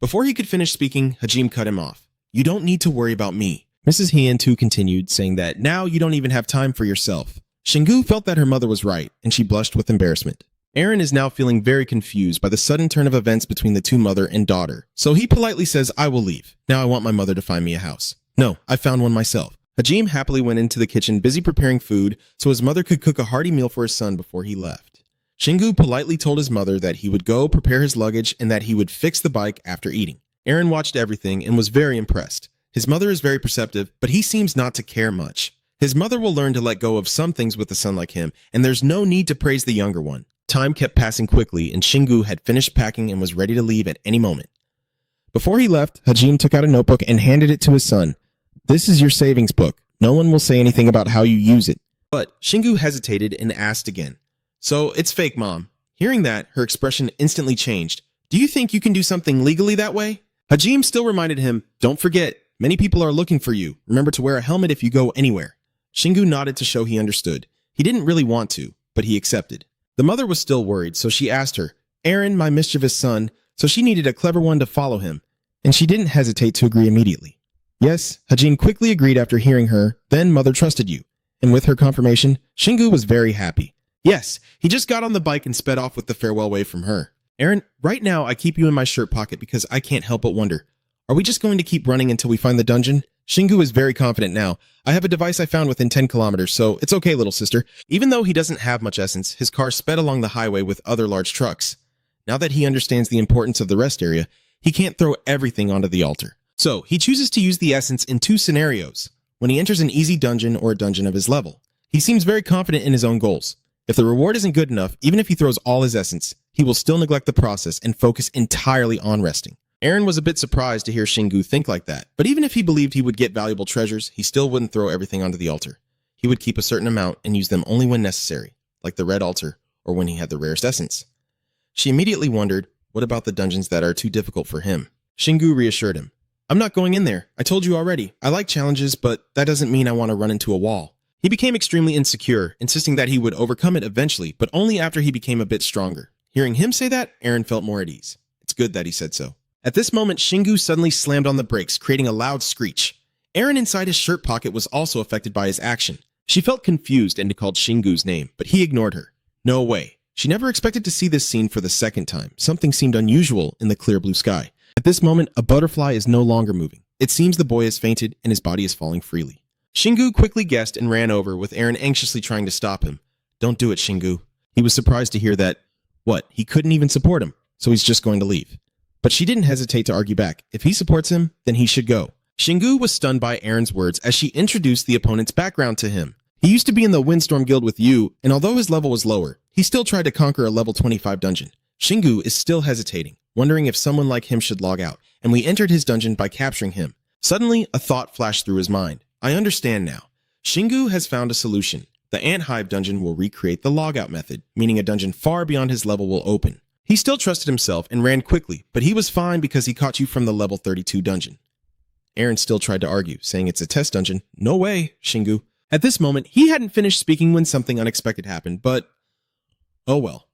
Before he could finish speaking, Hajime cut him off. You don't need to worry about me. Mrs. Hien too continued, saying that now you don't even have time for yourself. Shingu felt that her mother was right, and she blushed with embarrassment. Aaron is now feeling very confused by the sudden turn of events between the two mother and daughter, so he politely says, I will leave. Now I want my mother to find me a house. No, I found one myself. Hajime happily went into the kitchen, busy preparing food, so his mother could cook a hearty meal for his son before he left. Shingu politely told his mother that he would go prepare his luggage and that he would fix the bike after eating. Aaron watched everything and was very impressed. His mother is very perceptive, but he seems not to care much. His mother will learn to let go of some things with a son like him, and there's no need to praise the younger one. Time kept passing quickly, and Shingu had finished packing and was ready to leave at any moment. Before he left, Hajime took out a notebook and handed it to his son. This is your savings book. No one will say anything about how you use it. But Shingu hesitated and asked again. So it's fake, Mom. Hearing that, her expression instantly changed. Do you think you can do something legally that way? Hajime still reminded him, don't forget, many people are looking for you. Remember to wear a helmet if you go anywhere. Shingu nodded to show he understood. He didn't really want to, but he accepted. The mother was still worried, so she asked her, Aaron, my mischievous son, so she needed a clever one to follow him, and she didn't hesitate to agree immediately. Yes, Hajime quickly agreed after hearing her, then mother trusted you. And with her confirmation, Shingu was very happy. Yes, he just got on the bike and sped off with the farewell wave from her. Aaron, right now I keep you in my shirt pocket because I can't help but wonder, are we just going to keep running until we find the dungeon? Shingu is very confident now. I have a device I found within 10 kilometers, so it's okay, little sister. Even though he doesn't have much essence, his car sped along the highway with other large trucks. Now that he understands the importance of the rest area, he can't throw everything onto the altar. So, he chooses to use the essence in 2 scenarios. When he enters an easy dungeon or a dungeon of his level. He seems very confident in his own goals. If the reward isn't good enough, even if he throws all his essence, he will still neglect the process and focus entirely on resting. Aaron was a bit surprised to hear Shingu think like that, but even if he believed he would get valuable treasures, he still wouldn't throw everything onto the altar. He would keep a certain amount and use them only when necessary, like the red altar or when he had the rarest essence. She immediately wondered, what about the dungeons that are too difficult for him? Shingu reassured him. I'm not going in there. I told you already. I like challenges, but that doesn't mean I want to run into a wall. He became extremely insecure, insisting that he would overcome it eventually, but only after he became a bit stronger. Hearing him say that, Aaron felt more at ease. It's good that he said so. At this moment, Shingu suddenly slammed on the brakes, creating a loud screech. Aaron inside his shirt pocket was also affected by his action. She felt confused and called Shingu's name, but he ignored her. No way. She never expected to see this scene for the second time. Something seemed unusual in the clear blue sky. At this moment, a butterfly is no longer moving. It seems the boy has fainted and his body is falling freely. Shingu quickly guessed and ran over, with Aaron anxiously trying to stop him. Don't do it, Shingu. He was surprised to hear that, he couldn't even support him, so he's just going to leave. But she didn't hesitate to argue back. If he supports him, then he should go. Shingu was stunned by Aaron's words as she introduced the opponent's background to him. He used to be in the Windstorm Guild with you, and although his level was lower, he still tried to conquer a level 25 dungeon. Shingu is still hesitating, wondering if someone like him should log out, and we entered his dungeon by capturing him. Suddenly, a thought flashed through his mind. I understand now. Shingu has found a solution. The Ant Hive dungeon will recreate the logout method, meaning a dungeon far beyond his level will open. He still trusted himself and ran quickly, but he was fine because he caught you from the level 32 dungeon. Aaron still tried to argue, saying it's a test dungeon. No way, Shingu. At this moment, he hadn't finished speaking when something unexpected happened, but oh well.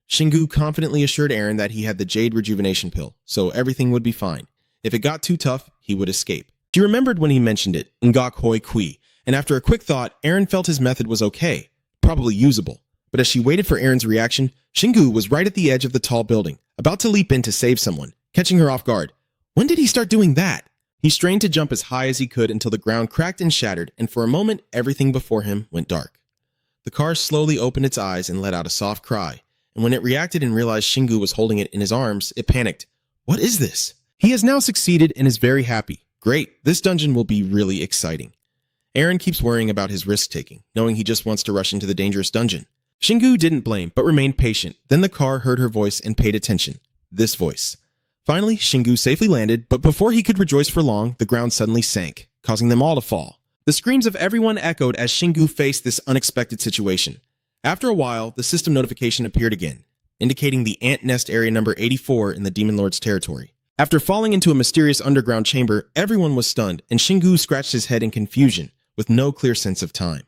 Shingu confidently assured Aaron that he had the Jade Rejuvenation Pill, so everything would be fine. If it got too tough, he would escape. She remembered when he mentioned it, Ngok Hoi Kui, and after a quick thought, Aaron felt his method was okay, probably usable. But as she waited for Aaron's reaction, Shingu was right at the edge of the tall building, about to leap in to save someone, catching her off guard. When did he start doing that? He strained to jump as high as he could until the ground cracked and shattered, and for a moment, everything before him went dark. The car slowly opened its eyes and let out a soft cry, and when it reacted and realized Shingu was holding it in his arms, it panicked. What is this? He has now succeeded and is very happy. Great, this dungeon will be really exciting. Aaron keeps worrying about his risk-taking, knowing he just wants to rush into the dangerous dungeon. Shingu didn't blame, but remained patient. Then the car heard her voice and paid attention. This voice. Finally, Shingu safely landed, but before he could rejoice for long, the ground suddenly sank, causing them all to fall. The screams of everyone echoed as Shingu faced this unexpected situation. After a while, the system notification appeared again, indicating the ant nest area number 84 in the Demon Lord's territory. After falling into a mysterious underground chamber, everyone was stunned, and Shingu scratched his head in confusion, with no clear sense of time.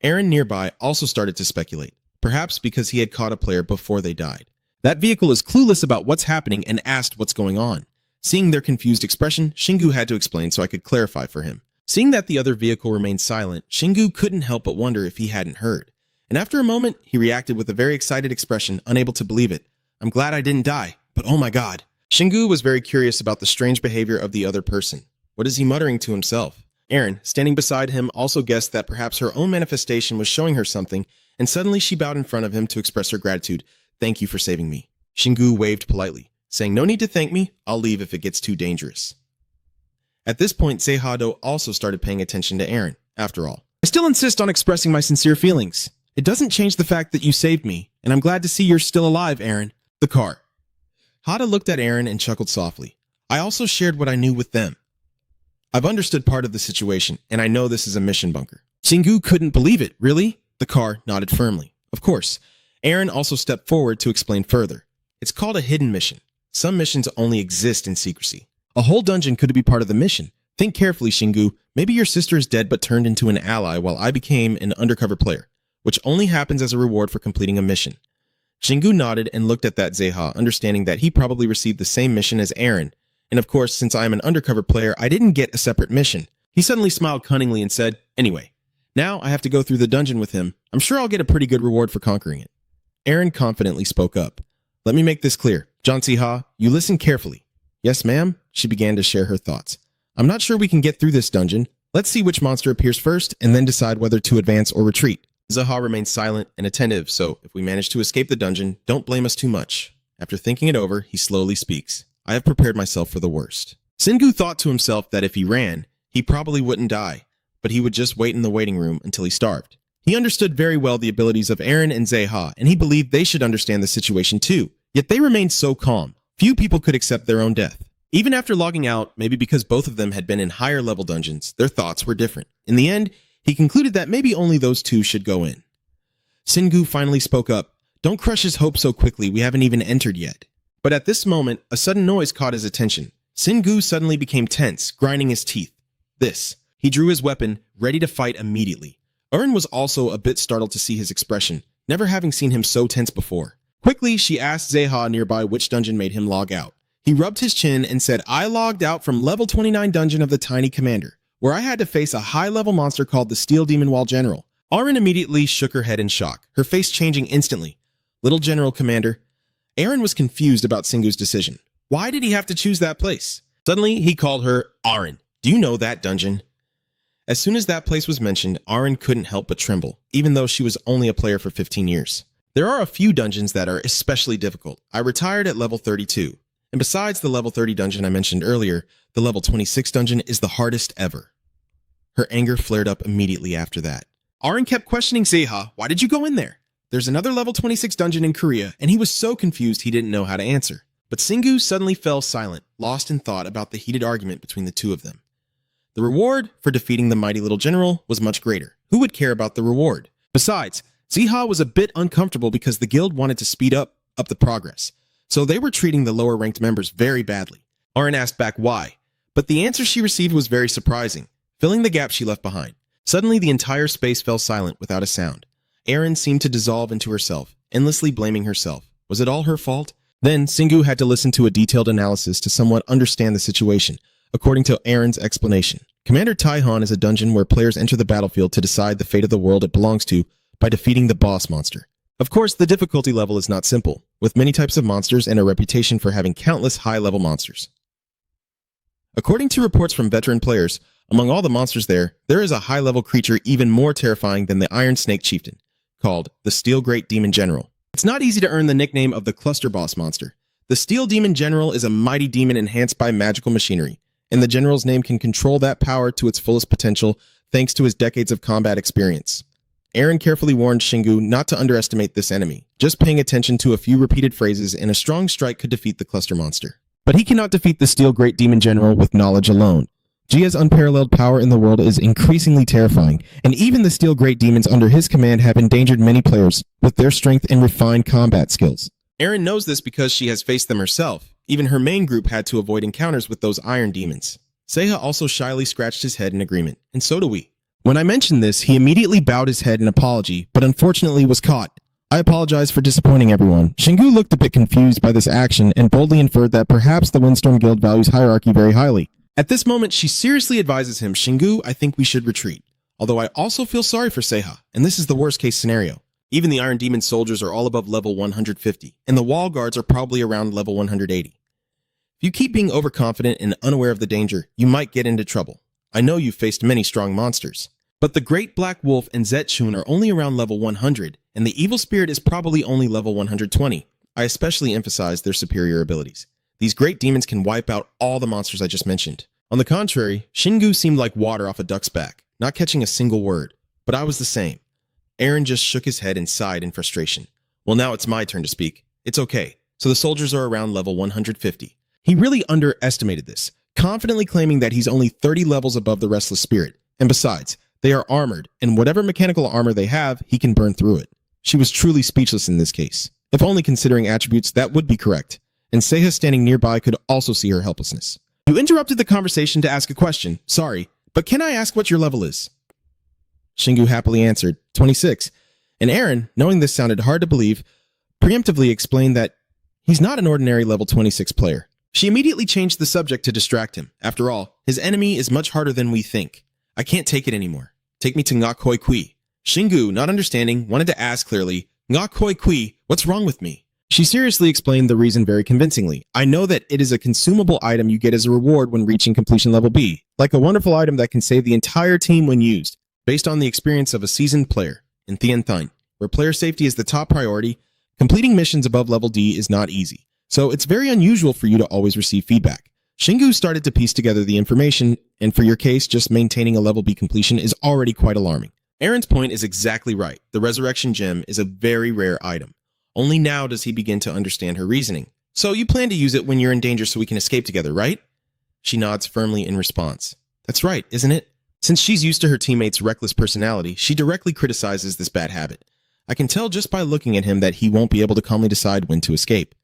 Aaron nearby also started to speculate, perhaps because he had caught a player before they died. That vehicle is clueless about what's happening and asked what's going on. Seeing their confused expression, Shingu had to explain so I could clarify for him. Seeing that the other vehicle remained silent, Shingu couldn't help but wonder if he hadn't heard. And after a moment, he reacted with a very excited expression, unable to believe it. I'm glad I didn't die, but oh my god. Shingu was very curious about the strange behavior of the other person. What is he muttering to himself? Aaron, standing beside him, also guessed that perhaps her own manifestation was showing her something, and suddenly she bowed in front of him to express her gratitude. Thank you for saving me. Shingu waved politely, saying no need to thank me, I'll leave if it gets too dangerous. At this point, Seihado also started paying attention to Aaron, after all. I still insist on expressing my sincere feelings. It doesn't change the fact that you saved me, and I'm glad to see you're still alive, Aaron. The car. Hada looked at Aaron and chuckled softly. I also shared what I knew with them. I've understood part of the situation, and I know this is a mission bunker. Shingu couldn't believe it, really? The car nodded firmly. Of course. Aaron also stepped forward to explain further. It's called a hidden mission. Some missions only exist in secrecy. A whole dungeon could be part of the mission. Think carefully, Shingu. Maybe your sister is dead but turned into an ally while I became an undercover player, which only happens as a reward for completing a mission. Shingu nodded and looked at that Zeha, understanding that he probably received the same mission as Aaron. And of course, since I am an undercover player, I didn't get a separate mission. He suddenly smiled cunningly and said, anyway, now I have to go through the dungeon with him. I'm sure I'll get a pretty good reward for conquering it. Aaron confidently spoke up. Let me make this clear. John Zeha, you listen carefully. Yes, ma'am? She began to share her thoughts. I'm not sure we can get through this dungeon. Let's see which monster appears first and then decide whether to advance or retreat. Zeha remains silent and attentive, so if we manage to escape the dungeon, don't blame us too much. After thinking it over, he slowly speaks. I have prepared myself for the worst. Singu thought to himself that if he ran, he probably wouldn't die, but he would just wait in the waiting room until he starved. He understood very well the abilities of Eren and Zeha, and he believed they should understand the situation too. Yet they remained so calm. Few people could accept their own death. Even after logging out, maybe because both of them had been in higher level dungeons, their thoughts were different. In the end, he concluded that maybe only those two should go in. Singu finally spoke up. Don't crush his hope so quickly, we haven't even entered yet. But at this moment, a sudden noise caught his attention. Singu suddenly became tense, grinding his teeth. He drew his weapon, ready to fight immediately. Eren was also a bit startled to see his expression, never having seen him so tense before. Quickly, she asked Zeha nearby which dungeon made him log out. He rubbed his chin and said, I logged out from level 29 dungeon of the Tiny Commander, where I had to face a high-level monster called the Steel Demon Wall General. Eren immediately shook her head in shock, her face changing instantly. Little General Commander. Eren was confused about Singu's decision. Why did he have to choose that place? Suddenly, he called her Eren. Do you know that dungeon? As soon as that place was mentioned, Eren couldn't help but tremble, even though she was only a player for 15 years. There are a few dungeons that are especially difficult. I retired at level 32. And besides the level 30 dungeon I mentioned earlier, the level 26 dungeon is the hardest ever. Her anger flared up immediately after that. Eren kept questioning Zeha, why did you go in there? There's another level 26 dungeon in Korea, and he was so confused he didn't know how to answer. But Singu suddenly fell silent, lost in thought about the heated argument between the two of them. The reward for defeating the mighty little general was much greater. Who would care about the reward? Besides, Zeha was a bit uncomfortable because the guild wanted to speed up the progress, so they were treating the lower-ranked members very badly. Eren asked back why, but the answer she received was very surprising, filling the gap she left behind. Suddenly, the entire space fell silent without a sound. Eren seemed to dissolve into herself, endlessly blaming herself. Was it all her fault? Then, Singu had to listen to a detailed analysis to somewhat understand the situation, according to Eren's explanation. Commander Taihan is a dungeon where players enter the battlefield to decide the fate of the world it belongs to by defeating the boss monster. Of course, the difficulty level is not simple, with many types of monsters and a reputation for having countless high-level monsters. According to reports from veteran players, among all the monsters there is a high-level creature even more terrifying than the Iron Snake Chieftain, called the Steel Great Demon General. It's not easy to earn the nickname of the Cluster Boss monster. The Steel Demon General is a mighty demon enhanced by magical machinery, and the General's name can control that power to its fullest potential thanks to his decades of combat experience. Eren carefully warned Singu not to underestimate this enemy. Just paying attention to a few repeated phrases and a strong strike could defeat the cluster monster. But he cannot defeat the Steel Great Demon General with knowledge alone. Jia's unparalleled power in the world is increasingly terrifying, and even the Steel Great Demons under his command have endangered many players with their strength and refined combat skills. Eren knows this because she has faced them herself. Even her main group had to avoid encounters with those iron demons. Zeha also shyly scratched his head in agreement, and so do we. When I mentioned this, he immediately bowed his head in apology, but unfortunately was caught. I apologize for disappointing everyone. Singu looked a bit confused by this action and boldly inferred that perhaps the Windstorm Guild values hierarchy very highly. At this moment, she seriously advises him, Singu, I think we should retreat. Although I also feel sorry for Zeha, and this is the worst case scenario. Even the Iron Demon soldiers are all above level 150, and the wall guards are probably around level 180. If you keep being overconfident and unaware of the danger, you might get into trouble. I know you've faced many strong monsters. But the Great Black Wolf and Zetchun are only around level 100, and the Evil Spirit is probably only level 120. I especially emphasize their superior abilities. These great demons can wipe out all the monsters I just mentioned. On the contrary, Singu seemed like water off a duck's back, not catching a single word. But I was the same. Eren just shook his head and sighed in frustration. Well, now it's my turn to speak. It's okay. So the soldiers are around level 150. He really underestimated this, confidently claiming that he's only 30 levels above the Restless Spirit. And besides, they are armored, and whatever mechanical armor they have, he can burn through it. She was truly speechless in this case. If only considering attributes, that would be correct. And Zeha standing nearby could also see her helplessness. You interrupted the conversation to ask a question. Sorry, but can I ask what your level is? Singu happily answered, 26. And Eren, knowing this sounded hard to believe, preemptively explained that he's not an ordinary level 26 player. She immediately changed the subject to distract him. After all, his enemy is much harder than we think. I can't take it anymore. Take me to Ngakoi Kui. Singu, not understanding, wanted to ask clearly, Ngakoi Kui, what's wrong with me? She seriously explained the reason very convincingly. I know that it is a consumable item you get as a reward when reaching completion level B, like a wonderful item that can save the entire team when used, based on the experience of a seasoned player. In Thien, where player safety is the top priority, completing missions above level D is not easy, so it's very unusual for you to always receive feedback. Shingu started to piece together the information, and for your case, just maintaining a level B completion is already quite alarming. Aaron's point is exactly right. The Resurrection Gem is a very rare item. Only now does he begin to understand her reasoning. So you plan to use it when you're in danger so we can escape together, right? She nods firmly in response. That's right, isn't it? Since she's used to her teammate's reckless personality, she directly criticizes this bad habit. I can tell just by looking at him that he won't be able to calmly decide when to escape.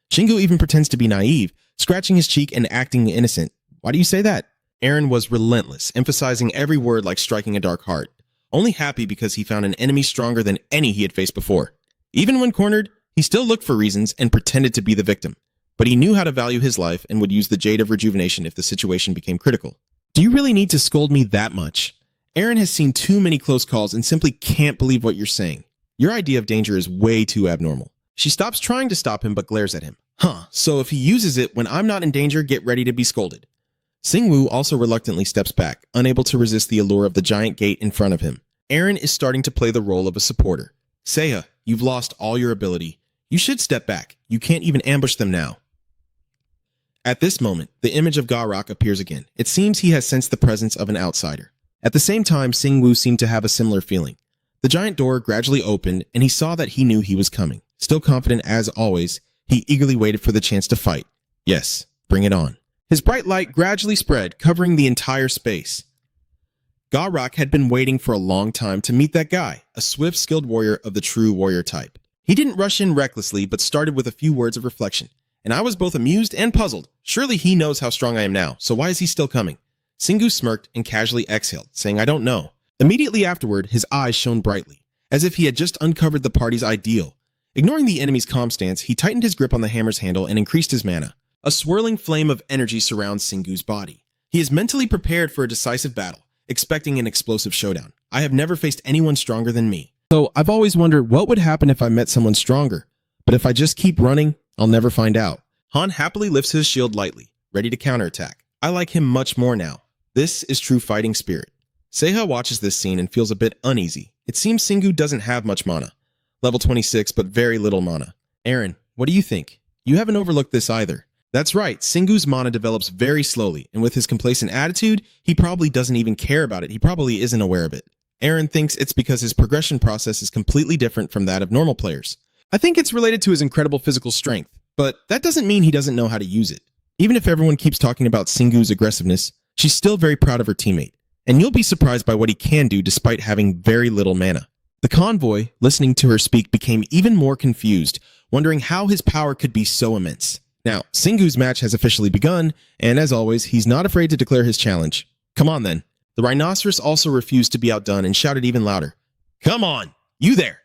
Shingu even pretends to be naive, scratching his cheek and acting innocent. Why do you say that? Aaron was relentless, emphasizing every word like striking a dark heart, only happy because he found an enemy stronger than any he had faced before. Even when cornered, he still looked for reasons and pretended to be the victim. But he knew how to value his life and would use the Jade of Rejuvenation if the situation became critical. Do you really need to scold me that much? Aaron has seen too many close calls and simply can't believe what you're saying. Your idea of danger is way too abnormal. She stops trying to stop him but glares at him. So if he uses it when I'm not in danger, get ready to be scolded. Singwoo also reluctantly steps back, unable to resist the allure of the giant gate in front of him. Aaron is starting to play the role of a supporter. Seiya, you've lost all your ability. You should step back. You can't even ambush them now. At this moment, the image of Garok appears again. It seems he has sensed the presence of an outsider. At the same time, Singwoo seemed to have a similar feeling. The giant door gradually opened, and he saw that he knew he was coming. Still confident as always, he eagerly waited for the chance to fight. Yes, bring it on. His bright light gradually spread, covering the entire space. Garok had been waiting for a long time to meet that guy, a swift, skilled warrior of the true warrior type. He didn't rush in recklessly, but started with a few words of reflection. And I was both amused and puzzled. Surely he knows how strong I am now, so why is he still coming? Singwoo smirked and casually exhaled, saying, I don't know. Immediately afterward, his eyes shone brightly, as if he had just uncovered the party's ideal. Ignoring the enemy's calm stance, he tightened his grip on the hammer's handle and increased his mana. A swirling flame of energy surrounds Singwoo's body. He is mentally prepared for a decisive battle, expecting an explosive showdown. I have never faced anyone stronger than me. So I've always wondered what would happen if I met someone stronger. But if I just keep running, I'll never find out. Han happily lifts his shield lightly, ready to counterattack. I like him much more now. This is true fighting spirit. Seiya watches this scene and feels a bit uneasy. It seems Singwoo doesn't have much mana. Level 26, but very little mana. Aaron, what do you think? You haven't overlooked this either. That's right, Singwoo's mana develops very slowly, and with his complacent attitude, he probably doesn't even care about it. He probably isn't aware of it. Aaron thinks it's because his progression process is completely different from that of normal players. I think it's related to his incredible physical strength, but that doesn't mean he doesn't know how to use it. Even if everyone keeps talking about Singwoo's aggressiveness, she's still very proud of her teammate, and you'll be surprised by what he can do despite having very little mana. The convoy, listening to her speak, became even more confused, wondering how his power could be so immense. Now, Singwoo's match has officially begun, and as always, he's not afraid to declare his challenge. Come on then. The rhinoceros also refused to be outdone and shouted even louder. Come on, you there!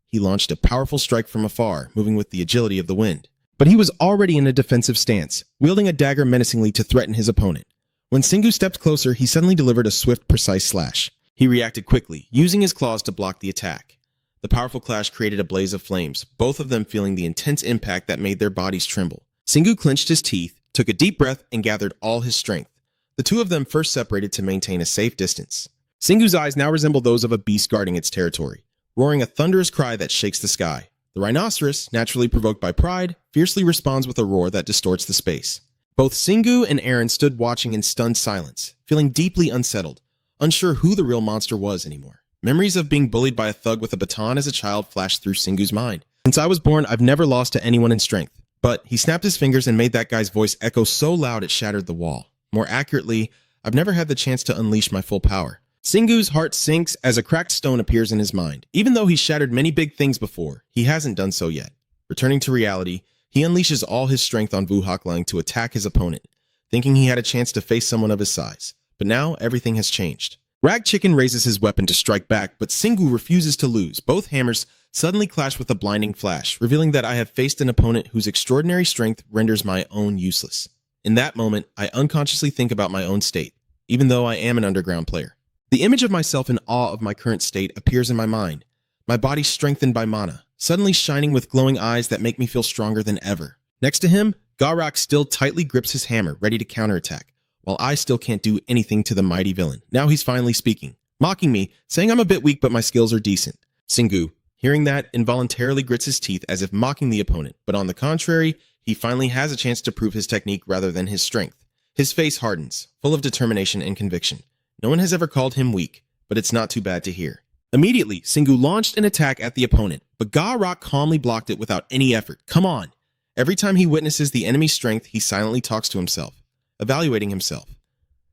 He launched a powerful strike from afar, moving with the agility of the wind. But he was already in a defensive stance, wielding a dagger menacingly to threaten his opponent. When Singwoo stepped closer, he suddenly delivered a swift, precise slash. He reacted quickly, using his claws to block the attack. The powerful clash created a blaze of flames, both of them feeling the intense impact that made their bodies tremble. Singwoo clenched his teeth, took a deep breath, and gathered all his strength. The two of them first separated to maintain a safe distance. Singwoo's eyes now resemble those of a beast guarding its territory, roaring a thunderous cry that shakes the sky. The rhinoceros, naturally provoked by pride, fiercely responds with a roar that distorts the space. Both Singwoo and Aaron stood watching in stunned silence, feeling deeply unsettled, unsure who the real monster was anymore. Memories of being bullied by a thug with a baton as a child flashed through Singwoo's mind. Since I was born, I've never lost to anyone in strength. But he snapped his fingers and made that guy's voice echo so loud it shattered the wall. More accurately, I've never had the chance to unleash my full power. Singwoo's heart sinks as a cracked stone appears in his mind. Even though he's shattered many big things before, he hasn't done so yet. Returning to reality, he unleashes all his strength on Vu Hoklang to attack his opponent, thinking he had a chance to face someone of his size. But now, everything has changed. Rag Chicken raises his weapon to strike back, but Singwoo refuses to lose. Both hammers suddenly clash with a blinding flash, revealing that I have faced an opponent whose extraordinary strength renders my own useless. In that moment, I unconsciously think about my own state, even though I am an underground player. The image of myself in awe of my current state appears in my mind, my body strengthened by mana, suddenly shining with glowing eyes that make me feel stronger than ever. Next to him, Garak still tightly grips his hammer, ready to counterattack, while I still can't do anything to the mighty villain. Now he's finally speaking, mocking me, saying I'm a bit weak but my skills are decent. Singu, hearing that, involuntarily grits his teeth as if mocking the opponent, but on the contrary, he finally has a chance to prove his technique rather than his strength. His face hardens, full of determination and conviction. No one has ever called him weak, but it's not too bad to hear. Immediately, Singu launched an attack at the opponent, but Garak calmly blocked it without any effort. Come on! Every time he witnesses the enemy's strength, he silently talks to himself, evaluating himself,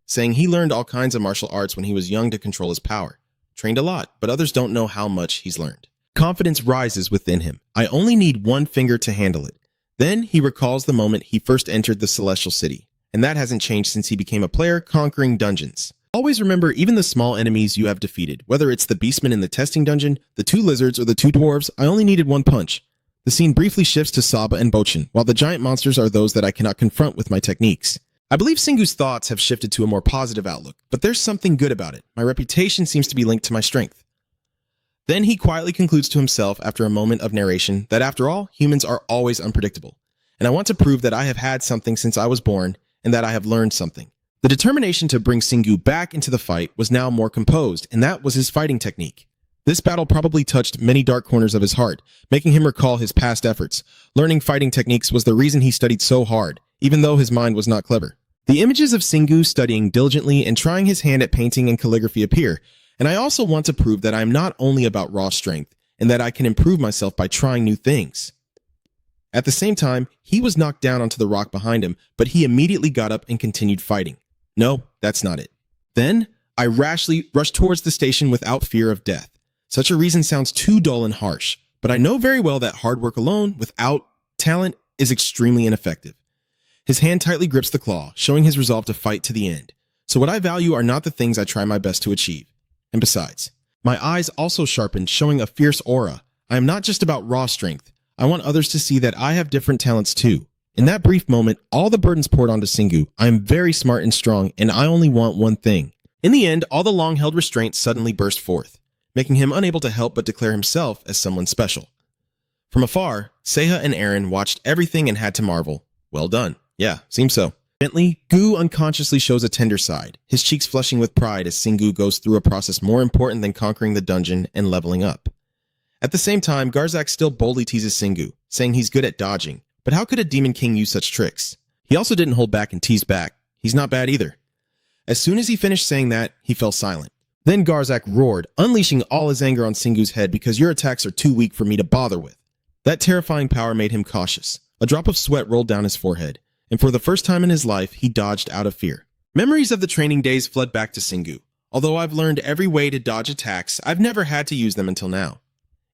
saying he learned all kinds of martial arts when he was young to control his power. Trained a lot, but others don't know how much he's learned. Confidence rises within him. I only need one finger to handle it. Then he recalls the moment he first entered the Celestial City, and that hasn't changed since he became a player conquering dungeons. Always remember even the small enemies you have defeated, whether it's the beastmen in the testing dungeon, the 2 lizards, or the 2 dwarves, I only needed one punch. The scene briefly shifts to Saba and Bochin, while the giant monsters are those that I cannot confront with my techniques. I believe Singu's thoughts have shifted to a more positive outlook, but there's something good about it. My reputation seems to be linked to my strength. Then he quietly concludes to himself after a moment of narration that after all, humans are always unpredictable. And I want to prove that I have had something since I was born and that I have learned something. The determination to bring Singu back into the fight was now more composed, and that was his fighting technique. This battle probably touched many dark corners of his heart, making him recall his past efforts. Learning fighting techniques was the reason he studied so hard, even though his mind was not clever. The images of Singu studying diligently and trying his hand at painting and calligraphy appear, and I also want to prove that I am not only about raw strength, and that I can improve myself by trying new things. At the same time, he was knocked down onto the rock behind him, but he immediately got up and continued fighting. No, that's not it. Then, I rashly rushed towards the station without fear of death. Such a reason sounds too dull and harsh, but I know very well that hard work alone, without talent, is extremely ineffective. His hand tightly grips the claw, showing his resolve to fight to the end. So what I value are not the things I try my best to achieve. And besides, my eyes also sharpened, showing a fierce aura. I am not just about raw strength. I want others to see that I have different talents too. In that brief moment, all the burdens poured onto Singu. I am very smart and strong, and I only want one thing. In the end, all the long-held restraints suddenly burst forth, making him unable to help but declare himself as someone special. From afar, Seiha and Eren watched everything and had to marvel. Well done. Yeah, seems so. Gently, Gu unconsciously shows a tender side, his cheeks flushing with pride as Singu goes through a process more important than conquering the dungeon and leveling up. At the same time, Garzak still boldly teases Singu, saying he's good at dodging, but how could a demon king use such tricks? He also didn't hold back and teased back. He's not bad either. As soon as he finished saying that, he fell silent. Then Garzak roared, unleashing all his anger on Singu's head because your attacks are too weak for me to bother with. That terrifying power made him cautious. A drop of sweat rolled down his forehead, and for the first time in his life, he dodged out of fear. Memories of the training days flood back to Singu. Although I've learned every way to dodge attacks, I've never had to use them until now.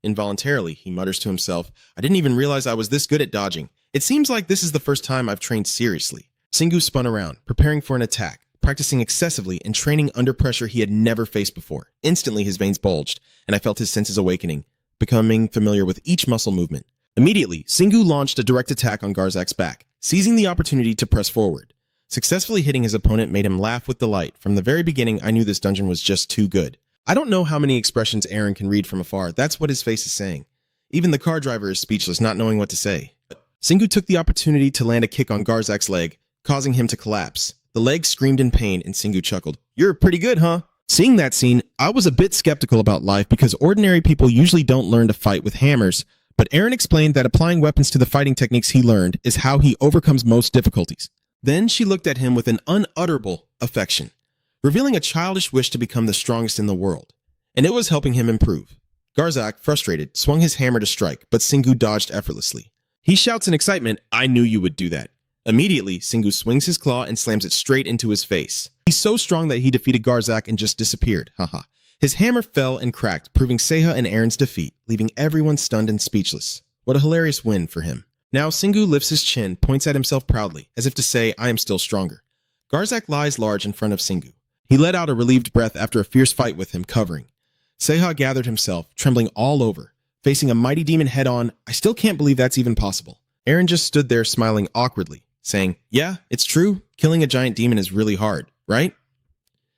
Involuntarily, he mutters to himself, I didn't even realize I was this good at dodging. It seems like this is the first time I've trained seriously. Singu spun around, preparing for an attack, practicing excessively and training under pressure he had never faced before. Instantly, his veins bulged, and I felt his senses awakening, becoming familiar with each muscle movement. Immediately, Singu launched a direct attack on Garzak's back, seizing the opportunity to press forward. Successfully hitting his opponent made him laugh with delight. From the very beginning, I knew this dungeon was just too good. I don't know how many expressions Eren can read from afar. That's what his face is saying. Even the car driver is speechless, not knowing what to say. Singu took the opportunity to land a kick on Garzak's leg, causing him to collapse. The leg screamed in pain, and Singu chuckled. You're pretty good, huh? Seeing that scene, I was a bit skeptical about life because ordinary people usually don't learn to fight with hammers, but Eren explained that applying weapons to the fighting techniques he learned is how he overcomes most difficulties. Then she looked at him with an unutterable affection, revealing a childish wish to become the strongest in the world. And it was helping him improve. Garzak, frustrated, swung his hammer to strike, but Singu dodged effortlessly. He shouts in excitement, I knew you would do that. Immediately, Singu swings his claw and slams it straight into his face. He's so strong that he defeated Garzak and just disappeared. Haha. His hammer fell and cracked, proving Seiha and Eren's defeat, leaving everyone stunned and speechless. What a hilarious win for him. Now Singu lifts his chin, points at himself proudly, as if to say, I am still stronger. Garzak lies large in front of Singu. He let out a relieved breath after a fierce fight with him, covering. Seiha gathered himself, trembling all over, facing a mighty demon head-on. I still can't believe that's even possible. Eren just stood there smiling awkwardly, saying, yeah, it's true, killing a giant demon is really hard, right?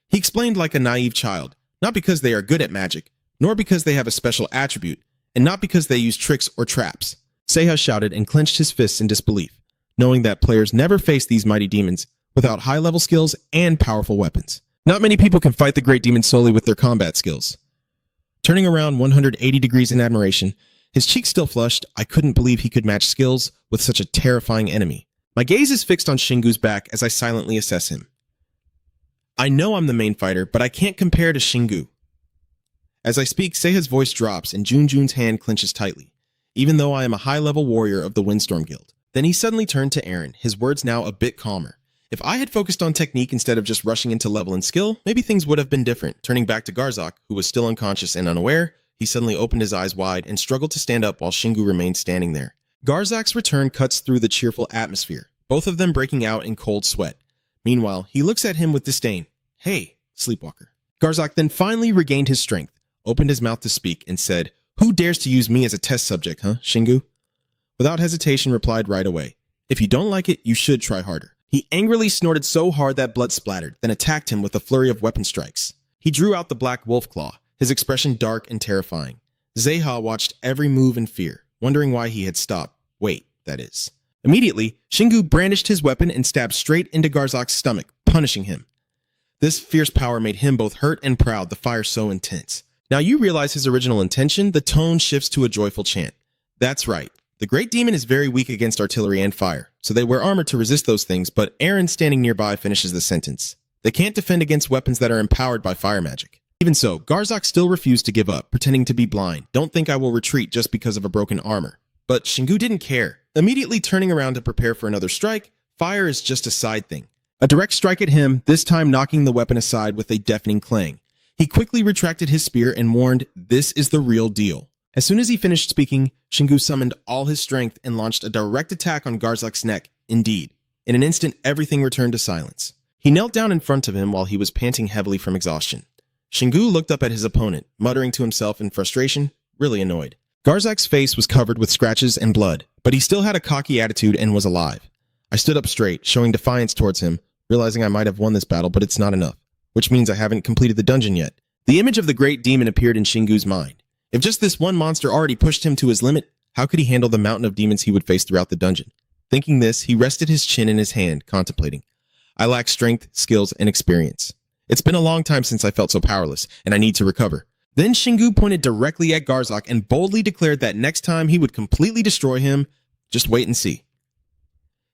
He explained like a naive child, not because they are good at magic, nor because they have a special attribute. and not because they use tricks or traps. Seiha shouted and clenched his fists in disbelief, knowing that players never face these mighty demons without high-level skills and powerful weapons. Not many people can fight the great demon solely with their combat skills. Turning around 180 degrees in admiration, his cheeks still flushed, I couldn't believe he could match skills with such a terrifying enemy. My gaze is fixed on Shingu's back as I silently assess him. I know I'm the main fighter, but I can't compare to Shingu. As I speak, Seiha's voice drops and Junjun's hand clenches tightly, even though I am a high-level warrior of the Windstorm Guild. Then he suddenly turned to Eren, his words now a bit calmer. If I had focused on technique instead of just rushing into level and skill, maybe things would have been different. Turning back to Garzak, who was still unconscious and unaware, he suddenly opened his eyes wide and struggled to stand up while Shingu remained standing there. Garzak's return cuts through the cheerful atmosphere, both of them breaking out in cold sweat. Meanwhile, he looks at him with disdain. Hey, sleepwalker. Garzak then finally regained his strength, opened his mouth to speak, and said, Who dares to use me as a test subject, huh, Shingu? Without hesitation, replied right away, If you don't like it, you should try harder. He angrily snorted so hard that blood splattered, then attacked him with a flurry of weapon strikes. He drew out the black wolf claw, his expression dark and terrifying. Seiha watched every move in fear, wondering why he had stopped. Wait, that is. Immediately, Shingu brandished his weapon and stabbed straight into Garzak's stomach, punishing him. This fierce power made him both hurt and proud, the fire so intense. Now you realize his original intention, the tone shifts to a joyful chant. That's right. The Great Demon is very weak against artillery and fire, so they wear armor to resist those things, but Eren standing nearby finishes the sentence. They can't defend against weapons that are empowered by fire magic. Even so, Garzak still refused to give up, pretending to be blind. Don't think I will retreat just because of a broken armor. But Shingu didn't care. Immediately turning around to prepare for another strike, fire is just a side thing. A direct strike at him, this time knocking the weapon aside with a deafening clang. He quickly retracted his spear and warned, This is the real deal. As soon as he finished speaking, Shingu summoned all his strength and launched a direct attack on Garzak's neck. Indeed, in an instant, everything returned to silence. He knelt down in front of him while he was panting heavily from exhaustion. Shingu looked up at his opponent, muttering to himself in frustration, really annoyed. Garzak's face was covered with scratches and blood, but he still had a cocky attitude and was alive. I stood up straight, showing defiance towards him, realizing I might have won this battle, but it's not enough, which means I haven't completed the dungeon yet. The image of the Great Demon appeared in Shingu's mind. If just this one monster already pushed him to his limit, how could he handle the mountain of demons he would face throughout the dungeon? Thinking this, he rested his chin in his hand, contemplating. I lack strength, skills, and experience. It's been a long time since I felt so powerless, and I need to recover. Then Shingu pointed directly at Garzak and boldly declared that next time he would completely destroy him. Just wait and see.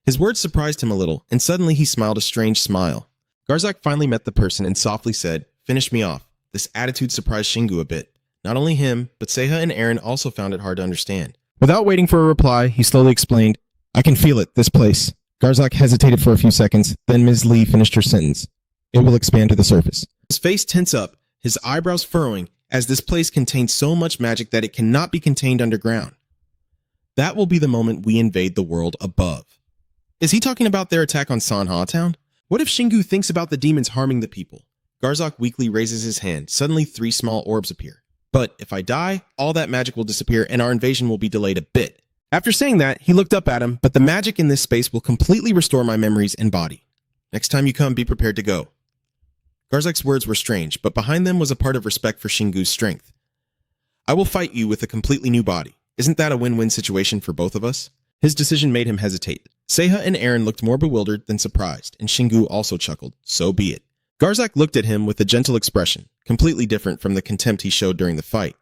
His words surprised him a little, and suddenly he smiled a strange smile. Garzak finally met the person and softly said, Finish me off. This attitude surprised Shingu a bit. Not only him, but Seiha and Eren also found it hard to understand. Without waiting for a reply, he slowly explained, I can feel it, this place. Garzak hesitated for a few seconds, then Ms. Lee finished her sentence. It will expand to the surface. His face tense up, his eyebrows furrowing, as this place contains so much magic that it cannot be contained underground. That will be the moment we invade the world above. Is he talking about their attack on Sanha Town? What if Shingu thinks about the demons harming the people? Garzak weakly raises his hand. Suddenly 3 small orbs appear. But if I die, all that magic will disappear and our invasion will be delayed a bit. After saying that, he looked up at him, but the magic in this space will completely restore my memories and body. Next time you come, be prepared to go. Garzak's words were strange, but behind them was a part of respect for Shingu's strength. I will fight you with a completely new body. Isn't that a win-win situation for both of us? His decision made him hesitate. Seiha and Eren looked more bewildered than surprised, and Shingu also chuckled. So be it. Garzak looked at him with a gentle expression, completely different from the contempt he showed during the fight.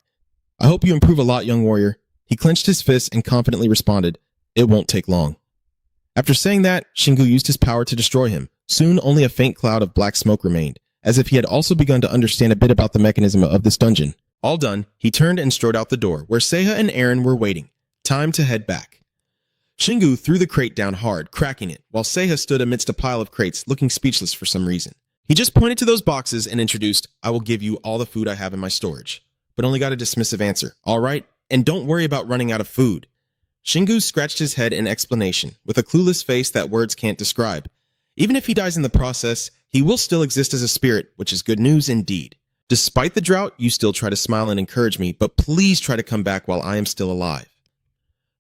I hope you improve a lot, young warrior. He clenched his fists and confidently responded, It won't take long. After saying that, Shingu used his power to destroy him. Soon only a faint cloud of black smoke remained, as if he had also begun to understand a bit about the mechanism of this dungeon. All done, he turned and strode out the door, where Seiha and Eren were waiting. Time to head back. Shingu threw the crate down hard, cracking it, while Seiha stood amidst a pile of crates, looking speechless for some reason. He just pointed to those boxes and introduced, I will give you all the food I have in my storage, but only got a dismissive answer. All right? And don't worry about running out of food. Shingu scratched his head in explanation, with a clueless face that words can't describe. Even if he dies in the process, he will still exist as a spirit, which is good news indeed. Despite the drought, you still try to smile and encourage me, but please try to come back while I am still alive.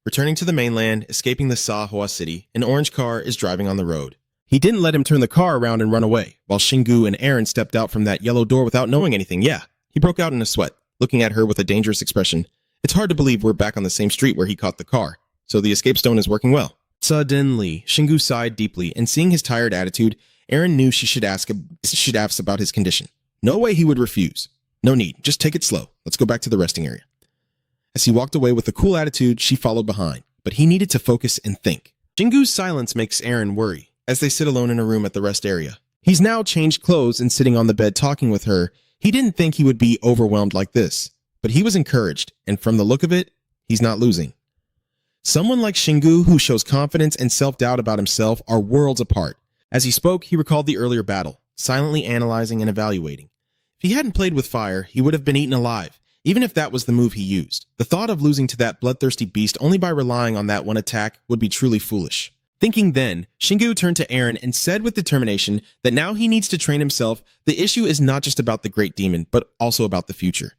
Returning to the mainland, escaping the Sahua city, an orange car is driving on the road. He didn't let him turn the car around and run away, while Shingu and Eren stepped out from that yellow door without knowing anything. Yeah, he broke out in a sweat, looking at her with a dangerous expression. It's hard to believe we're back on the same street where he caught the car, so the escape stone is working well. Suddenly, Shingu sighed deeply, and seeing his tired attitude, Aaron knew she should ask about his condition. No way he would refuse. No need, just take it slow. Let's go back to the resting area. As he walked away with a cool attitude, she followed behind, but he needed to focus and think. Shingu's silence makes Aaron worry, as they sit alone in a room at the rest area. He's now changed clothes and sitting on the bed talking with her. He didn't think he would be overwhelmed like this, but he was encouraged, and from the look of it, he's not losing. Someone like Shingu who shows confidence and self-doubt about himself are worlds apart. As he spoke, he recalled the earlier battle, silently analyzing and evaluating. If he hadn't played with fire, he would have been eaten alive, even if that was the move he used. The thought of losing to that bloodthirsty beast only by relying on that one attack would be truly foolish. Thinking then, Shingu turned to Aaron and said with determination that now he needs to train himself. The issue is not just about the great demon, but also about the future.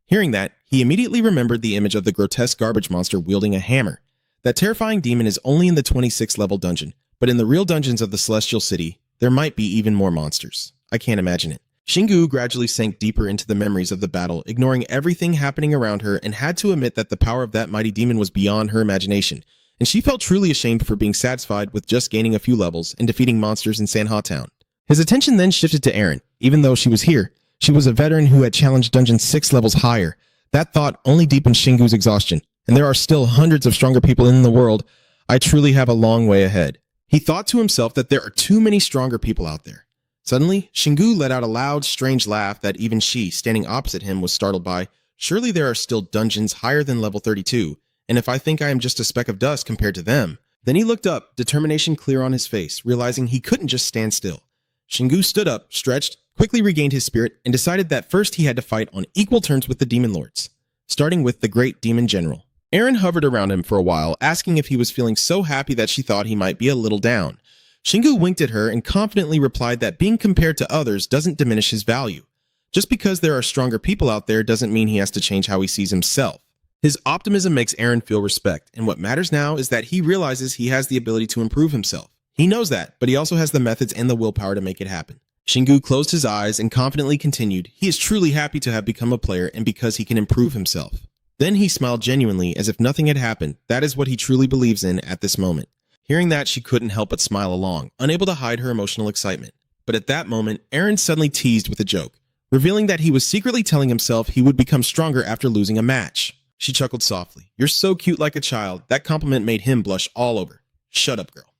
Hearing that, he immediately remembered the image of the grotesque garbage monster wielding a hammer. That terrifying demon is only in the 26th level dungeon, but in the real dungeons of the Celestial City, there might be even more monsters. I can't imagine it. Shingu gradually sank deeper into the memories of the battle, ignoring everything happening around her, and had to admit that the power of that mighty demon was beyond her imagination, and she felt truly ashamed for being satisfied with just gaining a few levels and defeating monsters in Sanha Town. His attention then shifted to Aaron. Even though she was here, she was a veteran who had challenged dungeons 6 levels higher. That thought only deepened Shingu's exhaustion, and there are still hundreds of stronger people in the world. I truly have a long way ahead. He thought to himself that there are too many stronger people out there. Suddenly, Shingu let out a loud, strange laugh that even she, standing opposite him, was startled by. Surely there are still dungeons higher than level 32, and if I think I am just a speck of dust compared to them. Then he looked up, determination clear on his face, realizing he couldn't just stand still. Shingu stood up, stretched, quickly regained his spirit, and decided that first he had to fight on equal terms with the demon lords, starting with the great demon general. Aaron hovered around him for a while, asking if he was feeling so happy that she thought he might be a little down. Shingu winked at her and confidently replied that being compared to others doesn't diminish his value. Just because there are stronger people out there doesn't mean he has to change how he sees himself. His optimism makes Aaron feel respect, and what matters now is that he realizes he has the ability to improve himself. He knows that, but he also has the methods and the willpower to make it happen. Shingu closed his eyes and confidently continued. He is truly happy to have become a player and because he can improve himself. Then he smiled genuinely as if nothing had happened. That is what he truly believes in at this moment. Hearing that, she couldn't help but smile along, unable to hide her emotional excitement. But at that moment, Aaron suddenly teased with a joke, revealing that he was secretly telling himself he would become stronger after losing a match. She chuckled softly. "You're so cute like a child." That compliment made him blush all over. "Shut up, girl."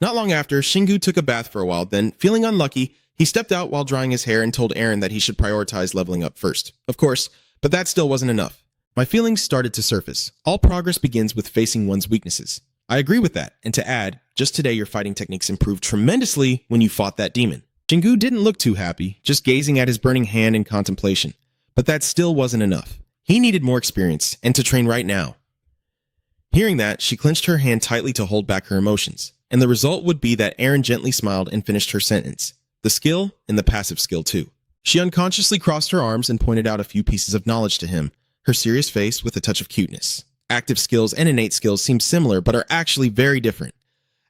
Not long after, Shingu took a bath for a while, then, feeling unlucky, he stepped out while drying his hair and told Aaron that he should prioritize leveling up first. Of course, but that still wasn't enough. My feelings started to surface. All progress begins with facing one's weaknesses. I agree with that, and to add, just today your fighting techniques improved tremendously when you fought that demon. Shingu didn't look too happy, just gazing at his burning hand in contemplation. But that still wasn't enough. He needed more experience, and to train right now. Hearing that, she clenched her hand tightly to hold back her emotions, and the result would be that Aaron gently smiled and finished her sentence. The skill, and the passive skill too. She unconsciously crossed her arms and pointed out a few pieces of knowledge to him, her serious face with a touch of cuteness. Active skills and innate skills seem similar, but are actually very different.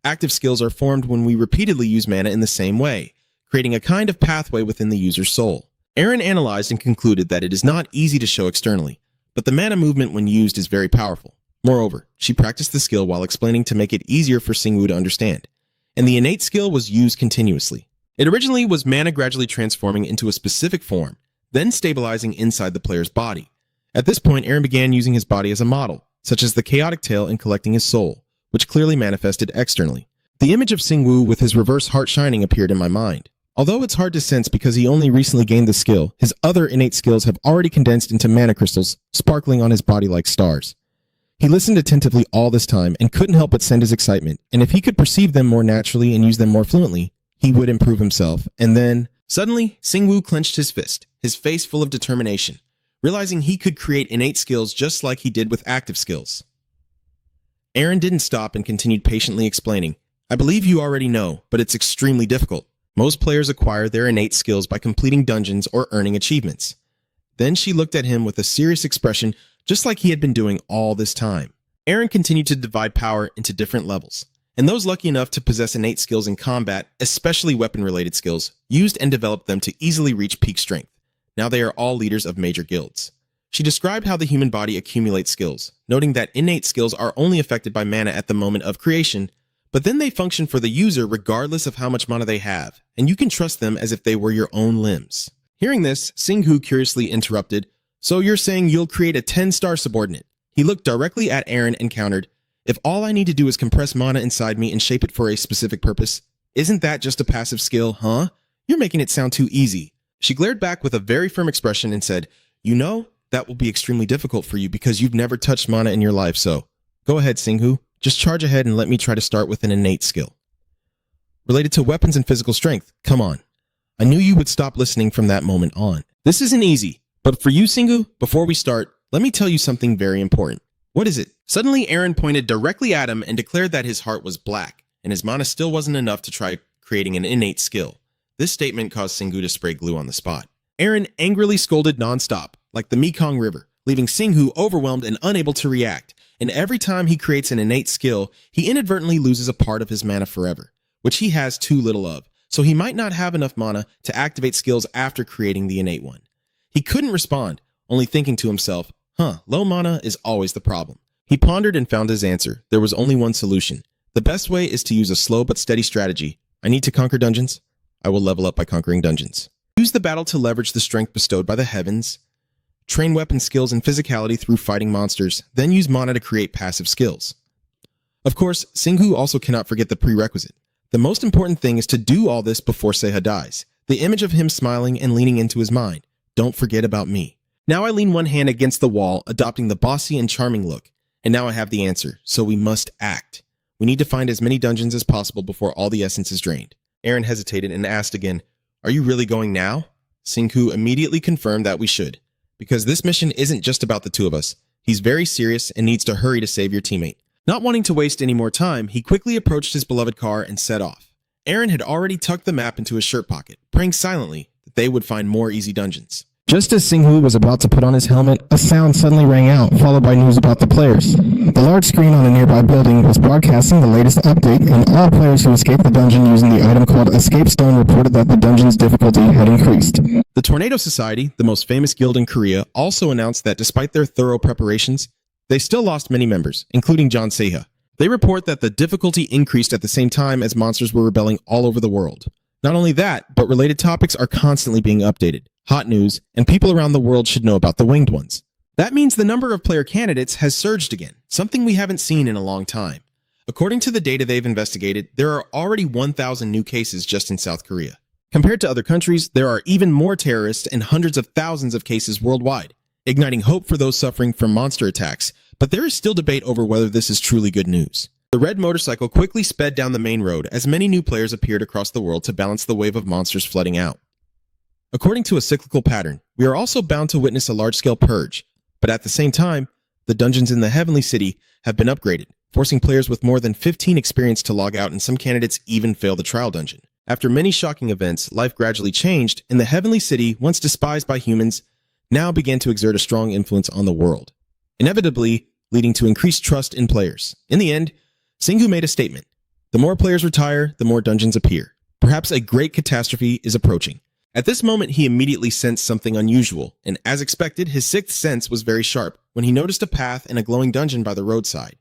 Active skills are formed when we repeatedly use mana in the same way, creating a kind of pathway within the user's soul. Aaron analyzed and concluded that it is not easy to show externally, but the mana movement when used is very powerful. Moreover, she practiced the skill while explaining to make it easier for Singwoo to understand, and the innate skill was used continuously. It originally was mana gradually transforming into a specific form, then stabilizing inside the player's body. At this point, Aaron began using his body as a model, such as the chaotic tail and collecting his soul, which clearly manifested externally. The image of Singwoo with his reverse heart shining appeared in my mind. Although it's hard to sense because he only recently gained the skill, his other innate skills have already condensed into mana crystals, sparkling on his body like stars. He listened attentively all this time and couldn't help but send his excitement, and if he could perceive them more naturally and use them more fluently, he would improve himself. And then, suddenly, Singwoo clenched his fist, his face full of determination, realizing he could create innate skills just like he did with active skills. Aaron didn't stop and continued patiently explaining, "I believe you already know, but it's extremely difficult. Most players acquire their innate skills by completing dungeons or earning achievements." Then she looked at him with a serious expression, just like he had been doing all this time. Aaron continued to divide power into different levels, and those lucky enough to possess innate skills in combat, especially weapon-related skills, used and developed them to easily reach peak strength. Now they are all leaders of major guilds. She described how the human body accumulates skills, noting that innate skills are only affected by mana at the moment of creation, but then they function for the user regardless of how much mana they have, and you can trust them as if they were your own limbs. Hearing this, Singhu curiously interrupted, "So you're saying you'll create a 10-star subordinate?" He looked directly at Aaron and countered, "If all I need to do is compress mana inside me and shape it for a specific purpose, isn't that just a passive skill, huh? You're making it sound too easy." She glared back with a very firm expression and said, "You know, that will be extremely difficult for you because you've never touched mana in your life, so go ahead, Singhu. Just charge ahead and let me try to start with an innate skill. Related to weapons and physical strength, come on. I knew you would stop listening from that moment on. This isn't easy, but for you, Singhu, before we start, let me tell you something very important." "What is it?" Suddenly, Aaron pointed directly at him and declared that his heart was black, and his mana still wasn't enough to try creating an innate skill. This statement caused Singhu to spray glue on the spot. Aaron angrily scolded nonstop, like the Mekong River, leaving Singhu overwhelmed and unable to react. And every time he creates an innate skill, he inadvertently loses a part of his mana forever, which he has too little of, so he might not have enough mana to activate skills after creating the innate one. He couldn't respond, only thinking to himself, low mana is always the problem. He pondered and found his answer. There was only one solution. The best way is to use a slow but steady strategy. I need to conquer dungeons. I will level up by conquering dungeons. Use the battle to leverage the strength bestowed by the heavens. Train weapon skills and physicality through fighting monsters, then use mana to create passive skills. Of course, Singhu also cannot forget the prerequisite. The most important thing is to do all this before Seha dies. The image of him smiling and leaning into his mind. Don't forget about me. Now I lean one hand against the wall, adopting the bossy and charming look. And now I have the answer, so we must act. We need to find as many dungeons as possible before all the essence is drained. Aaron hesitated and asked again, "Are you really going now?" Singhu immediately confirmed that we should. Because this mission isn't just about the two of us. He's very serious and needs to hurry to save your teammate. Not wanting to waste any more time, he quickly approached his beloved car and set off. Aaron had already tucked the map into his shirt pocket, praying silently that they would find more easy dungeons. Just as Singhu was about to put on his helmet, a sound suddenly rang out, followed by news about the players. The large screen on a nearby building was broadcasting the latest update, and all players who escaped the dungeon using the item called Escape Stone reported that the dungeon's difficulty had increased. The Tornado Society, the most famous guild in Korea, also announced that despite their thorough preparations, they still lost many members, including John Seha. They report that the difficulty increased at the same time as monsters were rebelling all over the world. Not only that, but related topics are constantly being updated. Hot news, and people around the world should know about the winged ones. That means the number of player candidates has surged again, something we haven't seen in a long time. According to the data they've investigated, there are already 1,000 new cases just in South Korea. Compared to other countries, there are even more terrorists and hundreds of thousands of cases worldwide, igniting hope for those suffering from monster attacks, but there is still debate over whether this is truly good news. The red motorcycle quickly sped down the main road as many new players appeared across the world to balance the wave of monsters flooding out. According to a cyclical pattern, we are also bound to witness a large-scale purge, but at the same time, the dungeons in the Heavenly City have been upgraded, forcing players with more than 15 experience to log out, and some candidates even fail the trial dungeon. After many shocking events, life gradually changed, and the Heavenly City, once despised by humans, now began to exert a strong influence on the world, inevitably leading to increased trust in players. In the end, Singhu made a statement. The more players retire, the more dungeons appear. Perhaps a great catastrophe is approaching. At this moment, he immediately sensed something unusual, and as expected, his sixth sense was very sharp when he noticed a path and a glowing dungeon by the roadside.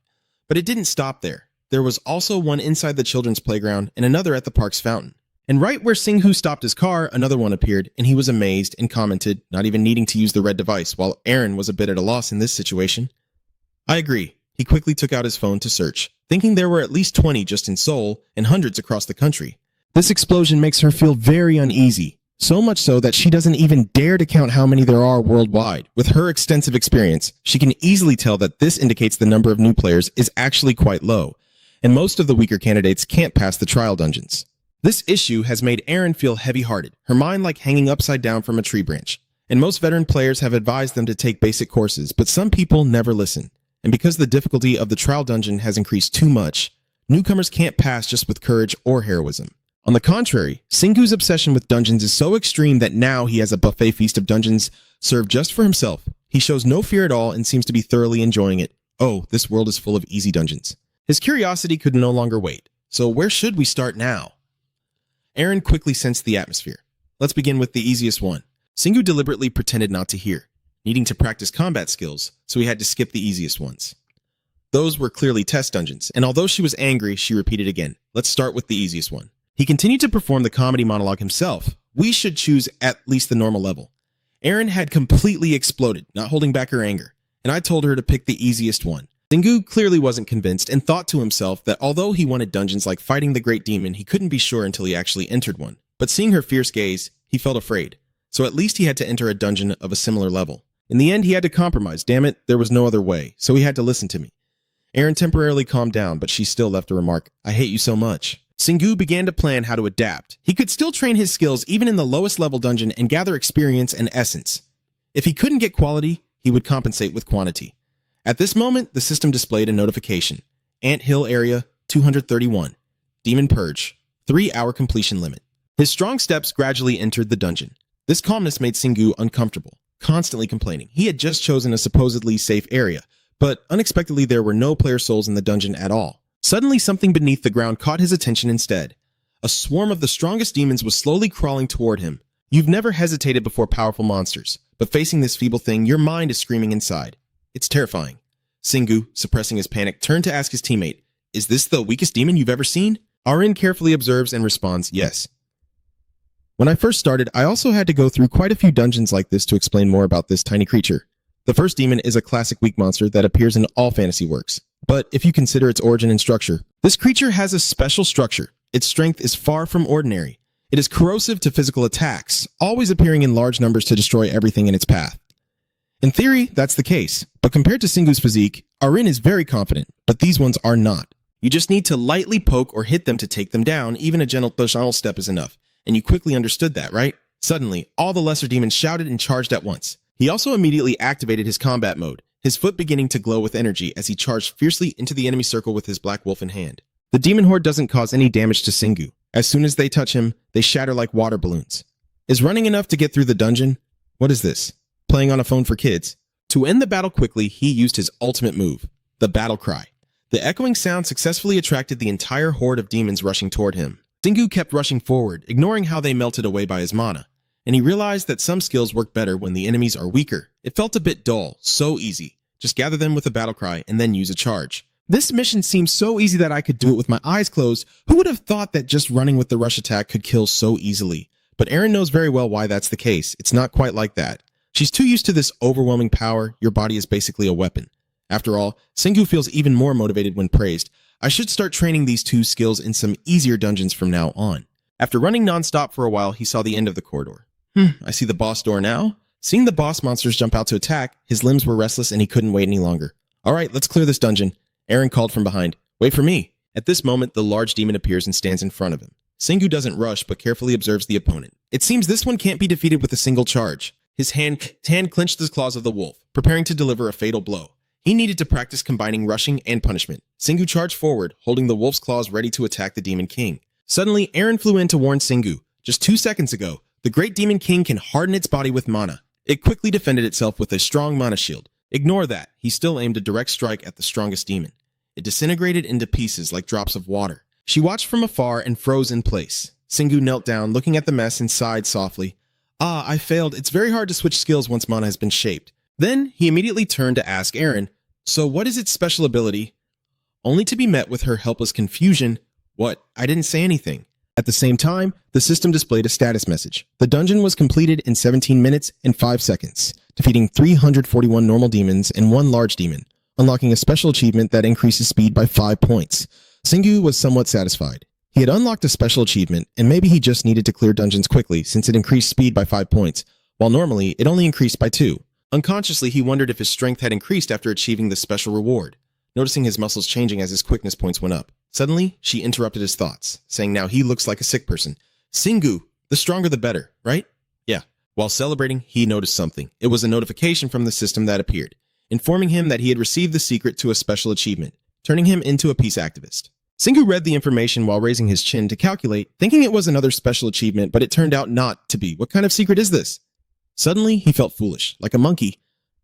But it didn't stop there. There was also one inside the children's playground and another at the park's fountain. And right where Singhu stopped his car, another one appeared, and he was amazed and commented, not even needing to use the red device, while Aaron was a bit at a loss in this situation. I agree. He quickly took out his phone to search, thinking there were at least 20 just in Seoul and hundreds across the country. This explosion makes her feel very uneasy. So much so that she doesn't even dare to count how many there are worldwide. With her extensive experience, she can easily tell that this indicates the number of new players is actually quite low, and most of the weaker candidates can't pass the trial dungeons. This issue has made Aaron feel heavy-hearted, her mind like hanging upside down from a tree branch. And most veteran players have advised them to take basic courses, but some people never listen. And because the difficulty of the trial dungeon has increased too much, newcomers can't pass just with courage or heroism. On the contrary, Singhu's obsession with dungeons is so extreme that now he has a buffet feast of dungeons served just for himself. He shows no fear at all and seems to be thoroughly enjoying it. Oh, this world is full of easy dungeons. His curiosity could no longer wait. So where should we start now? Aaron quickly sensed the atmosphere. Let's begin with the easiest one. Singhu deliberately pretended not to hear. needing to practice combat skills, so he had to skip the easiest ones. Those were clearly test dungeons, and although she was angry, she repeated again, let's start with the easiest one. He continued to perform the comedy monologue himself. We should choose at least the normal level. Erin had completely exploded, not holding back her anger, and I told her to pick the easiest one. Singu clearly wasn't convinced and thought to himself that although he wanted dungeons like fighting the Great Demon, he couldn't be sure until he actually entered one. But seeing her fierce gaze, he felt afraid, so at least he had to enter a dungeon of a similar level. In the end, he had to compromise. Damn it, there was no other way, so he had to listen to me. Erin temporarily calmed down, but she still left a remark, I hate you so much. Singu began to plan how to adapt. He could still train his skills even in the lowest level dungeon and gather experience and essence. If he couldn't get quality, he would compensate with quantity. At this moment, the system displayed a notification. Ant Hill Area 231. Demon Purge. 3-hour completion limit. His strong steps gradually entered the dungeon. This calmness made Singu uncomfortable, constantly complaining. He had just chosen a supposedly safe area, but unexpectedly there were no player souls in the dungeon at all. Suddenly, something beneath the ground caught his attention instead. A swarm of the strongest demons was slowly crawling toward him. You've never hesitated before powerful monsters, but facing this feeble thing, your mind is screaming inside. It's terrifying. Singu, suppressing his panic, turned to ask his teammate, is this the weakest demon you've ever seen? Arin carefully observes and responds, yes. When I first started, I also had to go through quite a few dungeons like this to explain more about this tiny creature. The first demon is a classic weak monster that appears in all fantasy works. But if you consider its origin and structure, this creature has a special structure. Its strength is far from ordinary. It is corrosive to physical attacks, always appearing in large numbers to destroy everything in its path. In theory, that's the case, but compared to Singu's physique, Arin is very confident, but these ones are not. You just need to lightly poke or hit them to take them down, even a gentle step is enough, and you quickly understood that, right? Suddenly, all the lesser demons shouted and charged at once. He also immediately activated his combat mode, his foot beginning to glow with energy as he charged fiercely into the enemy circle with his black wolf in hand. The demon horde doesn't cause any damage to Singu. As soon as they touch him, they shatter like water balloons. Is running enough to get through the dungeon? What is this? Playing on a phone for kids? To end the battle quickly, he used his ultimate move, the battle cry. The echoing sound successfully attracted the entire horde of demons rushing toward him. Singu kept rushing forward, ignoring how they melted away by his mana, and he realized that some skills work better when the enemies are weaker. It felt a bit dull, so easy. Just gather them with a battle cry and then use a charge. This mission seems so easy that I could do it with my eyes closed. Who would have thought that just running with the rush attack could kill so easily? But Erin knows very well why that's the case. It's not quite like that. She's too used to this overwhelming power. Your body is basically a weapon. After all, Singu feels even more motivated when praised. I should start training these two skills in some easier dungeons from now on. After running nonstop for a while, he saw the end of the corridor. I see the boss door now. Seeing the boss monsters jump out to attack, his limbs were restless and he couldn't wait any longer. All right, let's clear this dungeon. Erin called from behind. Wait for me. At this moment, the large demon appears and stands in front of him. Singu doesn't rush, but carefully observes the opponent. It seems this one can't be defeated with a single charge. His hand clenched the claws of the wolf, preparing to deliver a fatal blow. He needed to practice combining rushing and punishment. Singu charged forward, holding the wolf's claws ready to attack the Demon King. Suddenly, Erin flew in to warn Singu. Just 2 seconds ago, the Great Demon King can harden its body with mana. It quickly defended itself with a strong mana shield. Ignore that. He still aimed a direct strike at the strongest demon. It disintegrated into pieces like drops of water. She watched from afar and froze in place. Singu knelt down, looking at the mess and sighed softly. I failed. It's very hard to switch skills once mana has been shaped. Then, he immediately turned to ask Erin, so what is its special ability? Only to be met with her helpless confusion. What? I didn't say anything. At the same time, the system displayed a status message. The dungeon was completed in 17 minutes and 5 seconds, defeating 341 normal demons and 1 large demon, unlocking a special achievement that increases speed by 5 points. Singu was somewhat satisfied. He had unlocked a special achievement, and maybe he just needed to clear dungeons quickly since it increased speed by 5 points, while normally it only increased by 2. Unconsciously, he wondered if his strength had increased after achieving the special reward, noticing his muscles changing as his quickness points went up. Suddenly, she interrupted his thoughts, saying now he looks like a sick person. Singu, the stronger the better, right? Yeah. While celebrating, he noticed something. It was a notification from the system that appeared, informing him that he had received the secret to a special achievement, turning him into a peace activist. Singu read the information while raising his chin to calculate, thinking it was another special achievement, but it turned out not to be. What kind of secret is this? Suddenly, he felt foolish, like a monkey,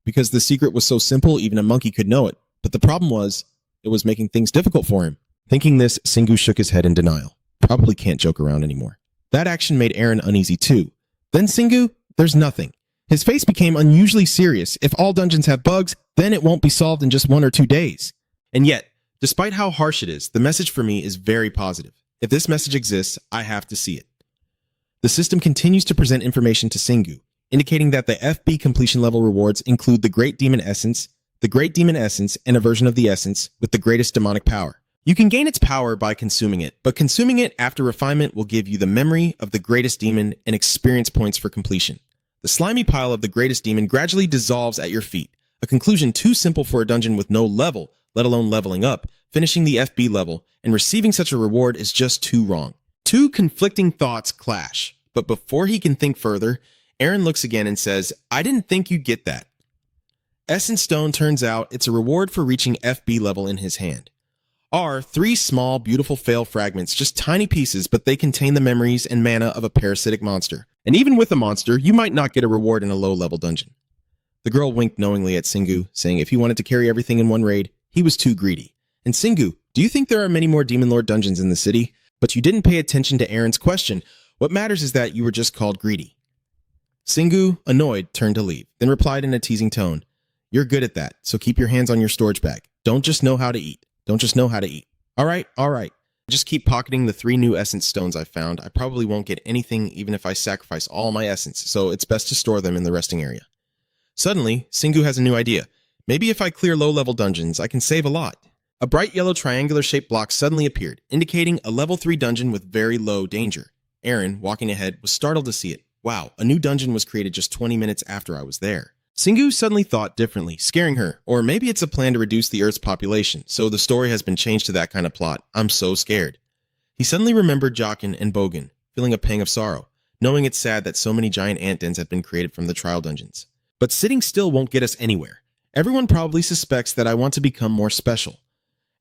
because the secret was so simple even a monkey could know it. But the problem was, it was making things difficult for him. Thinking this, Singu shook his head in denial. Probably can't joke around anymore. That action made Erin uneasy too. Then Singu, there's nothing. His face became unusually serious. If all dungeons have bugs, then it won't be solved in just 1 or 2 days. And yet, despite how harsh it is, the message for me is very positive. If this message exists, I have to see it. The system continues to present information to Singu, indicating that the FB completion level rewards include the Great Demon Essence, and a version of the Essence with the greatest demonic power. You can gain its power by consuming it, but consuming it after refinement will give you the memory of the greatest demon and experience points for completion. The slimy pile of the greatest demon gradually dissolves at your feet, a conclusion too simple for a dungeon with no level, let alone leveling up, finishing the FB level, and receiving such a reward is just too wrong. Two conflicting thoughts clash, but before he can think further, Aaron looks again and says, "I didn't think you'd get that." Essence Stone turns out it's a reward for reaching FB level in his hand. Are 3 small, beautiful fail fragments, just tiny pieces, but they contain the memories and mana of a parasitic monster. And even with a monster, you might not get a reward in a low-level dungeon. The girl winked knowingly at Singu, saying if he wanted to carry everything in one raid, he was too greedy. And Singu, do you think there are many more Demon Lord dungeons in the city? But you didn't pay attention to Aaron's question. What matters is that you were just called greedy. Singu, annoyed, turned to leave, then replied in a teasing tone, "You're good at that, so keep your hands on your storage bag. Don't just know how to eat. All right. Just keep pocketing the 3 new essence stones I found. I probably won't get anything even if I sacrifice all my essence, so it's best to store them in the resting area." Suddenly, Singu has a new idea. Maybe if I clear low-level dungeons, I can save a lot. A bright yellow triangular-shaped block suddenly appeared, indicating a level 3 dungeon with very low danger. Aaron, walking ahead, was startled to see it. Wow, a new dungeon was created just 20 minutes after I was there. Singu suddenly thought differently, scaring her. Or maybe it's a plan to reduce the Earth's population, so the story has been changed to that kind of plot. I'm so scared. He suddenly remembered Jockin and Bogan, feeling a pang of sorrow, knowing it's sad that so many giant ant dens have been created from the trial dungeons. But sitting still won't get us anywhere. Everyone probably suspects that I want to become more special.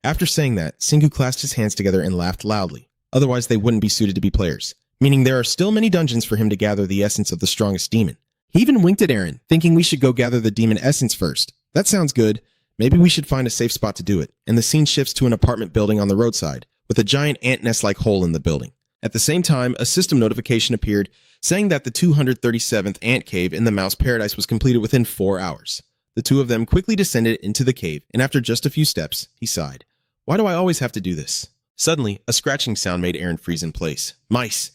After saying that, Singu clasped his hands together and laughed loudly. Otherwise, they wouldn't be suited to be players, meaning there are still many dungeons for him to gather the essence of the strongest demon. He even winked at Aaron, thinking we should go gather the demon essence first. That sounds good. Maybe we should find a safe spot to do it. And the scene shifts to an apartment building on the roadside, with a giant ant nest-like hole in the building. At the same time, a system notification appeared saying that the 237th ant cave in the Mouse Paradise was completed within 4 hours. The two of them quickly descended into the cave, and after just a few steps, he sighed. Why do I always have to do this? Suddenly, a scratching sound made Aaron freeze in place. Mice.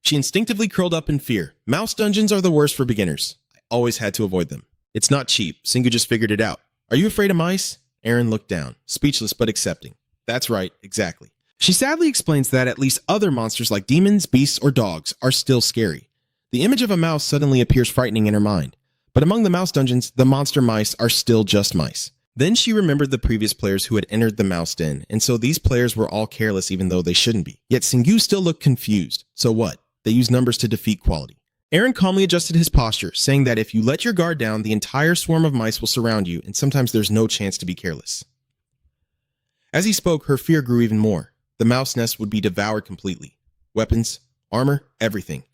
She instinctively curled up in fear. Mouse dungeons are the worst for beginners. I always had to avoid them. It's not cheap. Singu just figured it out. Are you afraid of mice? Aaron looked down, speechless but accepting. That's right, exactly. She sadly explains that at least other monsters like demons, beasts, or dogs are still scary. The image of a mouse suddenly appears frightening in her mind. But among the mouse dungeons, the monster mice are still just mice. Then she remembered the previous players who had entered the mouse den, and so these players were all careless even though they shouldn't be. Yet Singu still looked confused. So what? They use numbers to defeat quality. Aaron calmly adjusted his posture, saying that if you let your guard down, the entire swarm of mice will surround you, and sometimes there's no chance to be careless. As he spoke, her fear grew even more. The mouse nest would be devoured completely. Weapons, armor, everything,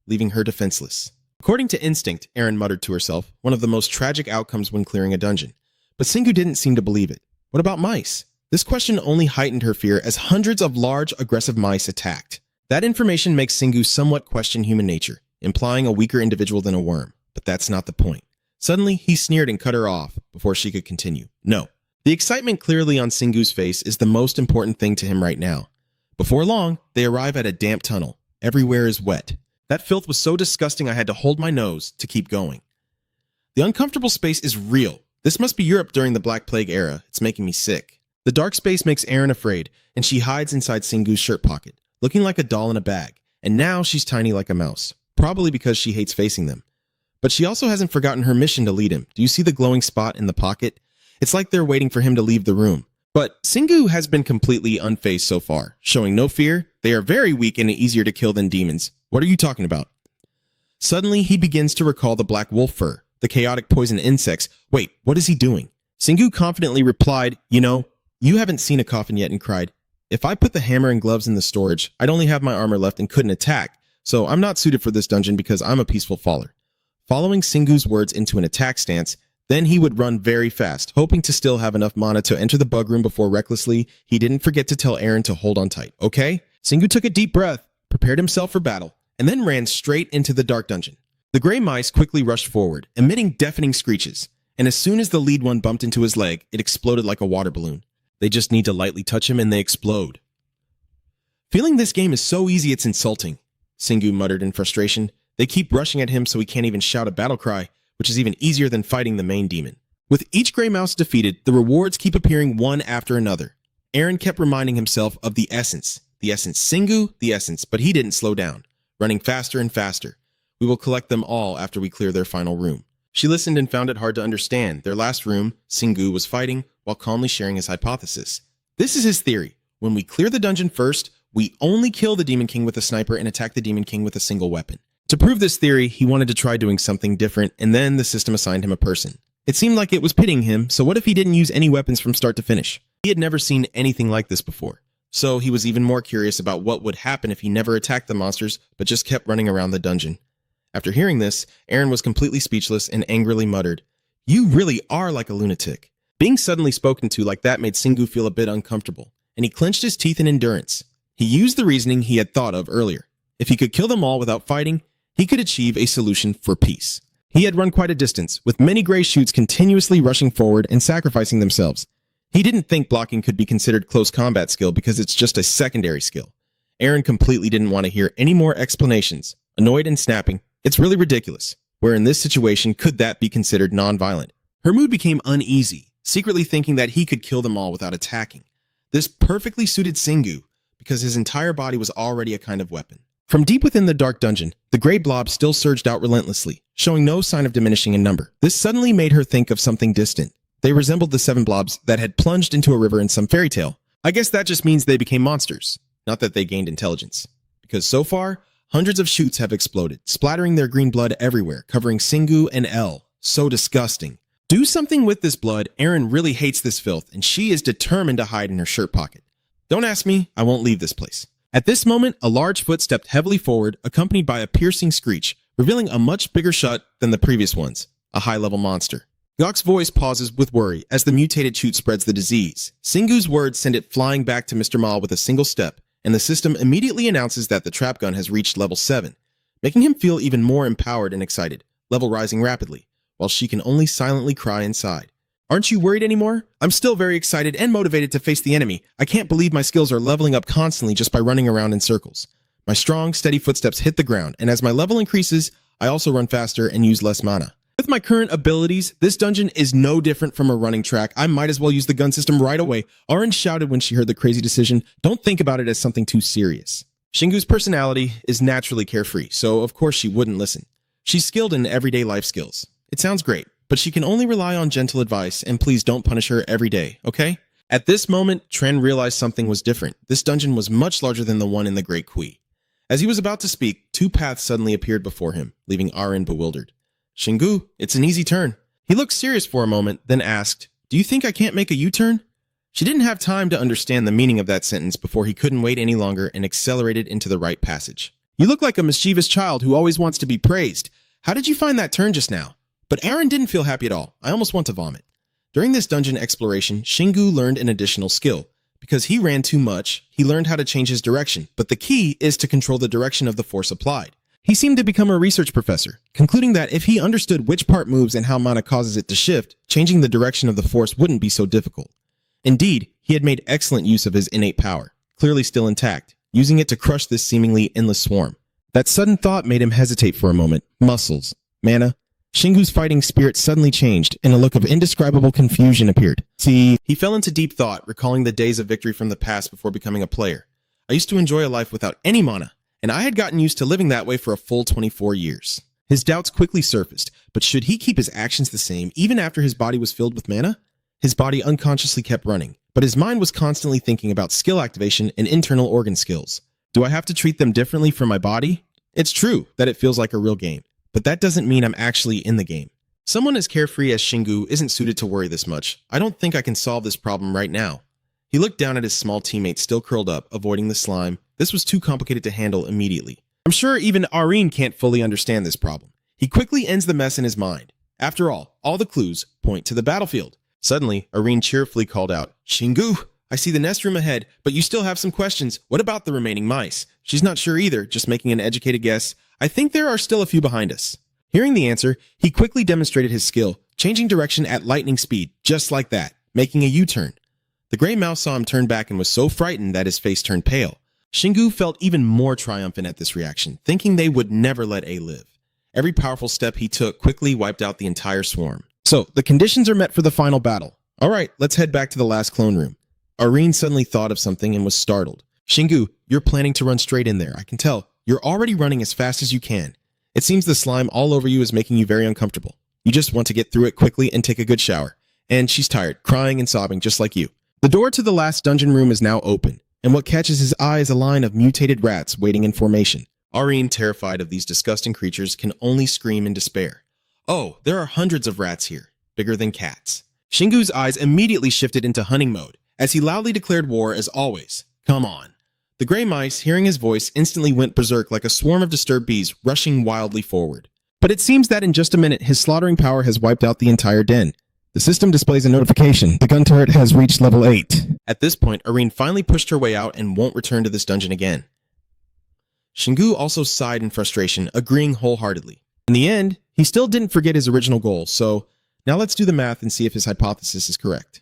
leaving her defenseless. According to instinct, Aaron muttered to herself, one of the most tragic outcomes when clearing a dungeon. But Singu didn't seem to believe it. What about mice? This question only heightened her fear as hundreds of large, aggressive mice attacked. That information makes Singu somewhat question human nature, implying a weaker individual than a worm. But that's not the point. Suddenly, he sneered and cut her off before she could continue. No. The excitement clearly on Singu's face is the most important thing to him right now. Before long, they arrive at a damp tunnel. Everywhere is wet. That filth was so disgusting I had to hold my nose to keep going. The uncomfortable space is real. This must be Europe during the Black Plague era. It's making me sick. The dark space makes Aaron afraid, and she hides inside Singu's shirt pocket, looking like a doll in a bag. And now she's tiny like a mouse, probably because she hates facing them. But she also hasn't forgotten her mission to lead him. Do you see the glowing spot in the pocket? It's like they're waiting for him to leave the room. But Singu has been completely unfazed so far, showing no fear. They are very weak and easier to kill than demons. What are you talking about? Suddenly, he begins to recall the black wolf fur, the chaotic poison insects. Wait, what is he doing? Singu confidently replied, you haven't seen a coffin yet, and cried, if I put the hammer and gloves in the storage, I'd only have my armor left and couldn't attack, so I'm not suited for this dungeon because I'm a peaceful faller. Following Singu's words into an attack stance, then he would run very fast, hoping to still have enough mana to enter the bug room before recklessly, he didn't forget to tell Aaron to hold on tight, okay? Singu took a deep breath, prepared himself for battle, and then ran straight into the dark dungeon. The gray mice quickly rushed forward, emitting deafening screeches, and as soon as the lead one bumped into his leg, it exploded like a water balloon. They just need to lightly touch him and they explode. Feeling this game is so easy it's insulting, Singu muttered in frustration. They keep rushing at him so he can't even shout a battle cry, which is even easier than fighting the main demon. With each gray mouse defeated, the rewards keep appearing one after another. Aaron kept reminding himself of the essence. The essence Singu, the essence, but he didn't slow down, running faster and faster. We will collect them all after we clear their final room. She listened and found it hard to understand. Their last room, Singu was fighting while calmly sharing his hypothesis. This is his theory. When we clear the dungeon first, we only kill the Demon King with a sniper and attack the Demon King with a single weapon. To prove this theory, he wanted to try doing something different, and then the system assigned him a person. It seemed like it was pitying him, so what if he didn't use any weapons from start to finish? He had never seen anything like this before, so he was even more curious about what would happen if he never attacked the monsters, but just kept running around the dungeon. After hearing this, Aaron was completely speechless and angrily muttered, "You really are like a lunatic." Being suddenly spoken to like that made Singu feel a bit uncomfortable, and he clenched his teeth in endurance. He used the reasoning he had thought of earlier. If he could kill them all without fighting, he could achieve a solution for peace. He had run quite a distance, with many gray shoots continuously rushing forward and sacrificing themselves. He didn't think blocking could be considered close combat skill because it's just a secondary skill. Aaron completely didn't want to hear any more explanations. Annoyed and snapping, "It's really ridiculous. Where in this situation could that be considered non-violent?" Her mood became uneasy, secretly thinking that he could kill them all without attacking. This perfectly suited Singu, because his entire body was already a kind of weapon. From deep within the dark dungeon, the gray blob still surged out relentlessly, showing no sign of diminishing in number. This suddenly made her think of something distant. They resembled the 7 blobs that had plunged into a river in some fairy tale. I guess that just means they became monsters, not that they gained intelligence. Because so far, hundreds of shoots have exploded, splattering their green blood everywhere, covering Singu and L. So disgusting. Do something with this blood. Aaron really hates this filth, and she is determined to hide in her shirt pocket. Don't ask me, I won't leave this place. At this moment, a large foot stepped heavily forward, accompanied by a piercing screech, revealing a much bigger shut than the previous ones, a high-level monster. Gok's voice pauses with worry as the mutated shoot spreads the disease. Singu's words send it flying back to Mr. Ma with a single step, and the system immediately announces that the trap gun has reached level 7, making him feel even more empowered and excited, level rising rapidly, while she can only silently cry inside. "Aren't you worried anymore? I'm still very excited and motivated to face the enemy. I can't believe my skills are leveling up constantly just by running around in circles. My strong, steady footsteps hit the ground, and as my level increases, I also run faster and use less mana. With my current abilities, this dungeon is no different from a running track. I might as well use the gun system right away." Orange shouted when she heard the crazy decision. "Don't think about it as something too serious." Shingu's personality is naturally carefree, so of course she wouldn't listen. She's skilled in everyday life skills. It sounds great, but she can only rely on gentle advice, and please don't punish her every day, okay? At this moment, Tren realized something was different. This dungeon was much larger than the one in the Great Kui. As he was about to speak, 2 paths suddenly appeared before him, leaving Arin bewildered. "Shingu, it's an easy turn." He looked serious for a moment, then asked, "Do you think I can't make a U-turn?" She didn't have time to understand the meaning of that sentence before he couldn't wait any longer and accelerated into the right passage. "You look like a mischievous child who always wants to be praised. How did you find that turn just now?" But Aaron didn't feel happy at all. "I almost want to vomit." During this dungeon exploration, Shingu learned an additional skill. Because he ran too much, he learned how to change his direction, but the key is to control the direction of the force applied. He seemed to become a research professor, concluding that if he understood which part moves and how mana causes it to shift, changing the direction of the force wouldn't be so difficult. Indeed, he had made excellent use of his innate power, clearly still intact, using it to crush this seemingly endless swarm. That sudden thought made him hesitate for a moment. Muscles, mana. Shingu's fighting spirit suddenly changed, and a look of indescribable confusion appeared. See, he fell into deep thought, recalling the days of victory from the past before becoming a player. "I used to enjoy a life without any mana, and I had gotten used to living that way for a full 24 years. His doubts quickly surfaced, but should he keep his actions the same even after his body was filled with mana? His body unconsciously kept running, but his mind was constantly thinking about skill activation and internal organ skills. Do I have to treat them differently from my body? It's true that it feels like a real game, but that doesn't mean I'm actually in the game. Someone as carefree as Shingu isn't suited to worry this much. I don't think I can solve this problem right now." He looked down at his small teammate still curled up, avoiding the slime. This was too complicated to handle immediately. I'm sure even Arin can't fully understand this problem. He quickly ends the mess in his mind. After all the clues point to the battlefield. Suddenly, Arin cheerfully called out, "Shingu, I see the nest room ahead, but you still have some questions. What about the remaining mice?" She's not sure either, just making an educated guess. "I think there are still a few behind us." Hearing the answer, he quickly demonstrated his skill, changing direction at lightning speed, just like that, making a U-turn. The gray mouse saw him turn back and was so frightened that his face turned pale. Shingu felt even more triumphant at this reaction, thinking they would never let A live. Every powerful step he took quickly wiped out the entire swarm. So, the conditions are met for the final battle. Alright, let's head back to the last clone room. Irene suddenly thought of something and was startled. Shingu, you're planning to run straight in there, I can tell. You're already running as fast as you can. It seems the slime all over you is making you very uncomfortable. You just want to get through it quickly and take a good shower. And she's tired, crying and sobbing just like you. The door to the last dungeon room is now open, and what catches his eye is a line of mutated rats waiting in formation. Irene, terrified of these disgusting creatures, can only scream in despair. Oh, there are hundreds of rats here, bigger than cats. Shingu's eyes immediately shifted into hunting mode, as he loudly declared war as always. Come on. The gray mice, hearing his voice, instantly went berserk like a swarm of disturbed bees rushing wildly forward. But it seems that in just a minute, his slaughtering power has wiped out the entire den. The system displays a notification. The gun turret has reached level 8. At this point, Irene finally pushed her way out and won't return to this dungeon again. Shingu also sighed in frustration, agreeing wholeheartedly. In the end, he still didn't forget his original goal, so now let's do the math and see if his hypothesis is correct.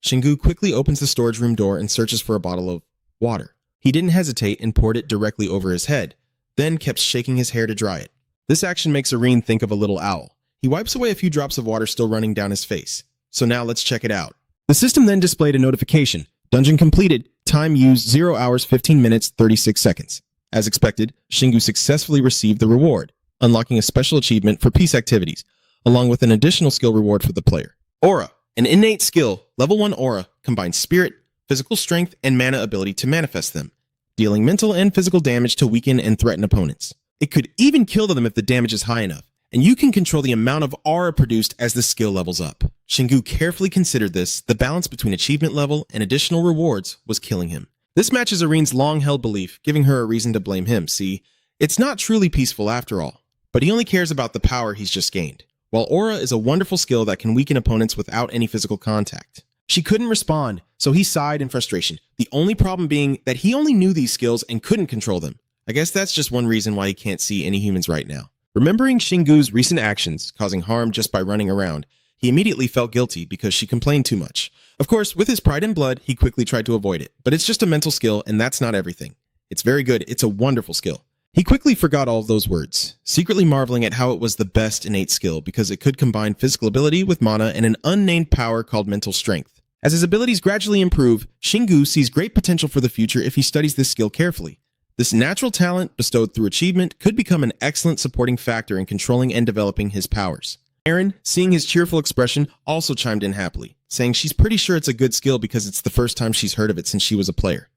Shingu quickly opens the storage room door and searches for a bottle of water. He didn't hesitate and poured it directly over his head, then kept shaking his hair to dry it. This action makes Irene think of a little owl. He wipes away a few drops of water still running down his face. So now let's check it out. The system then displayed a notification. Dungeon completed. Time used 0 hours 15 minutes 36 seconds. As expected, Shingu successfully received the reward, unlocking a special achievement for peace activities, along with an additional skill reward for the player. Aura, an innate skill, level 1 aura, combines spirit, physical strength, and mana ability to manifest them, dealing mental and physical damage to weaken and threaten opponents. It could even kill them if the damage is high enough, and you can control the amount of aura produced as the skill levels up. Shingu carefully considered this. The balance between achievement level and additional rewards was killing him. This matches Irene's long-held belief, giving her a reason to blame him. See, it's not truly peaceful after all, but he only cares about the power he's just gained. While aura is a wonderful skill that can weaken opponents without any physical contact. She couldn't respond, so he sighed in frustration, the only problem being that he only knew these skills and couldn't control them. I guess that's just one reason why he can't see any humans right now. Remembering Shingu's recent actions, causing harm just by running around, he immediately felt guilty because she complained too much. Of course, with his pride and blood, he quickly tried to avoid it, but it's just a mental skill and that's not everything. It's very good, it's a wonderful skill. He quickly forgot all of those words, secretly marveling at how it was the best innate skill because it could combine physical ability with mana and an unnamed power called mental strength. As his abilities gradually improve, Shingu sees great potential for the future if he studies this skill carefully. This natural talent, bestowed through achievement, could become an excellent supporting factor in controlling and developing his powers. Aaron, seeing his cheerful expression, also chimed in happily, saying she's pretty sure it's a good skill because it's the first time she's heard of it since she was a player.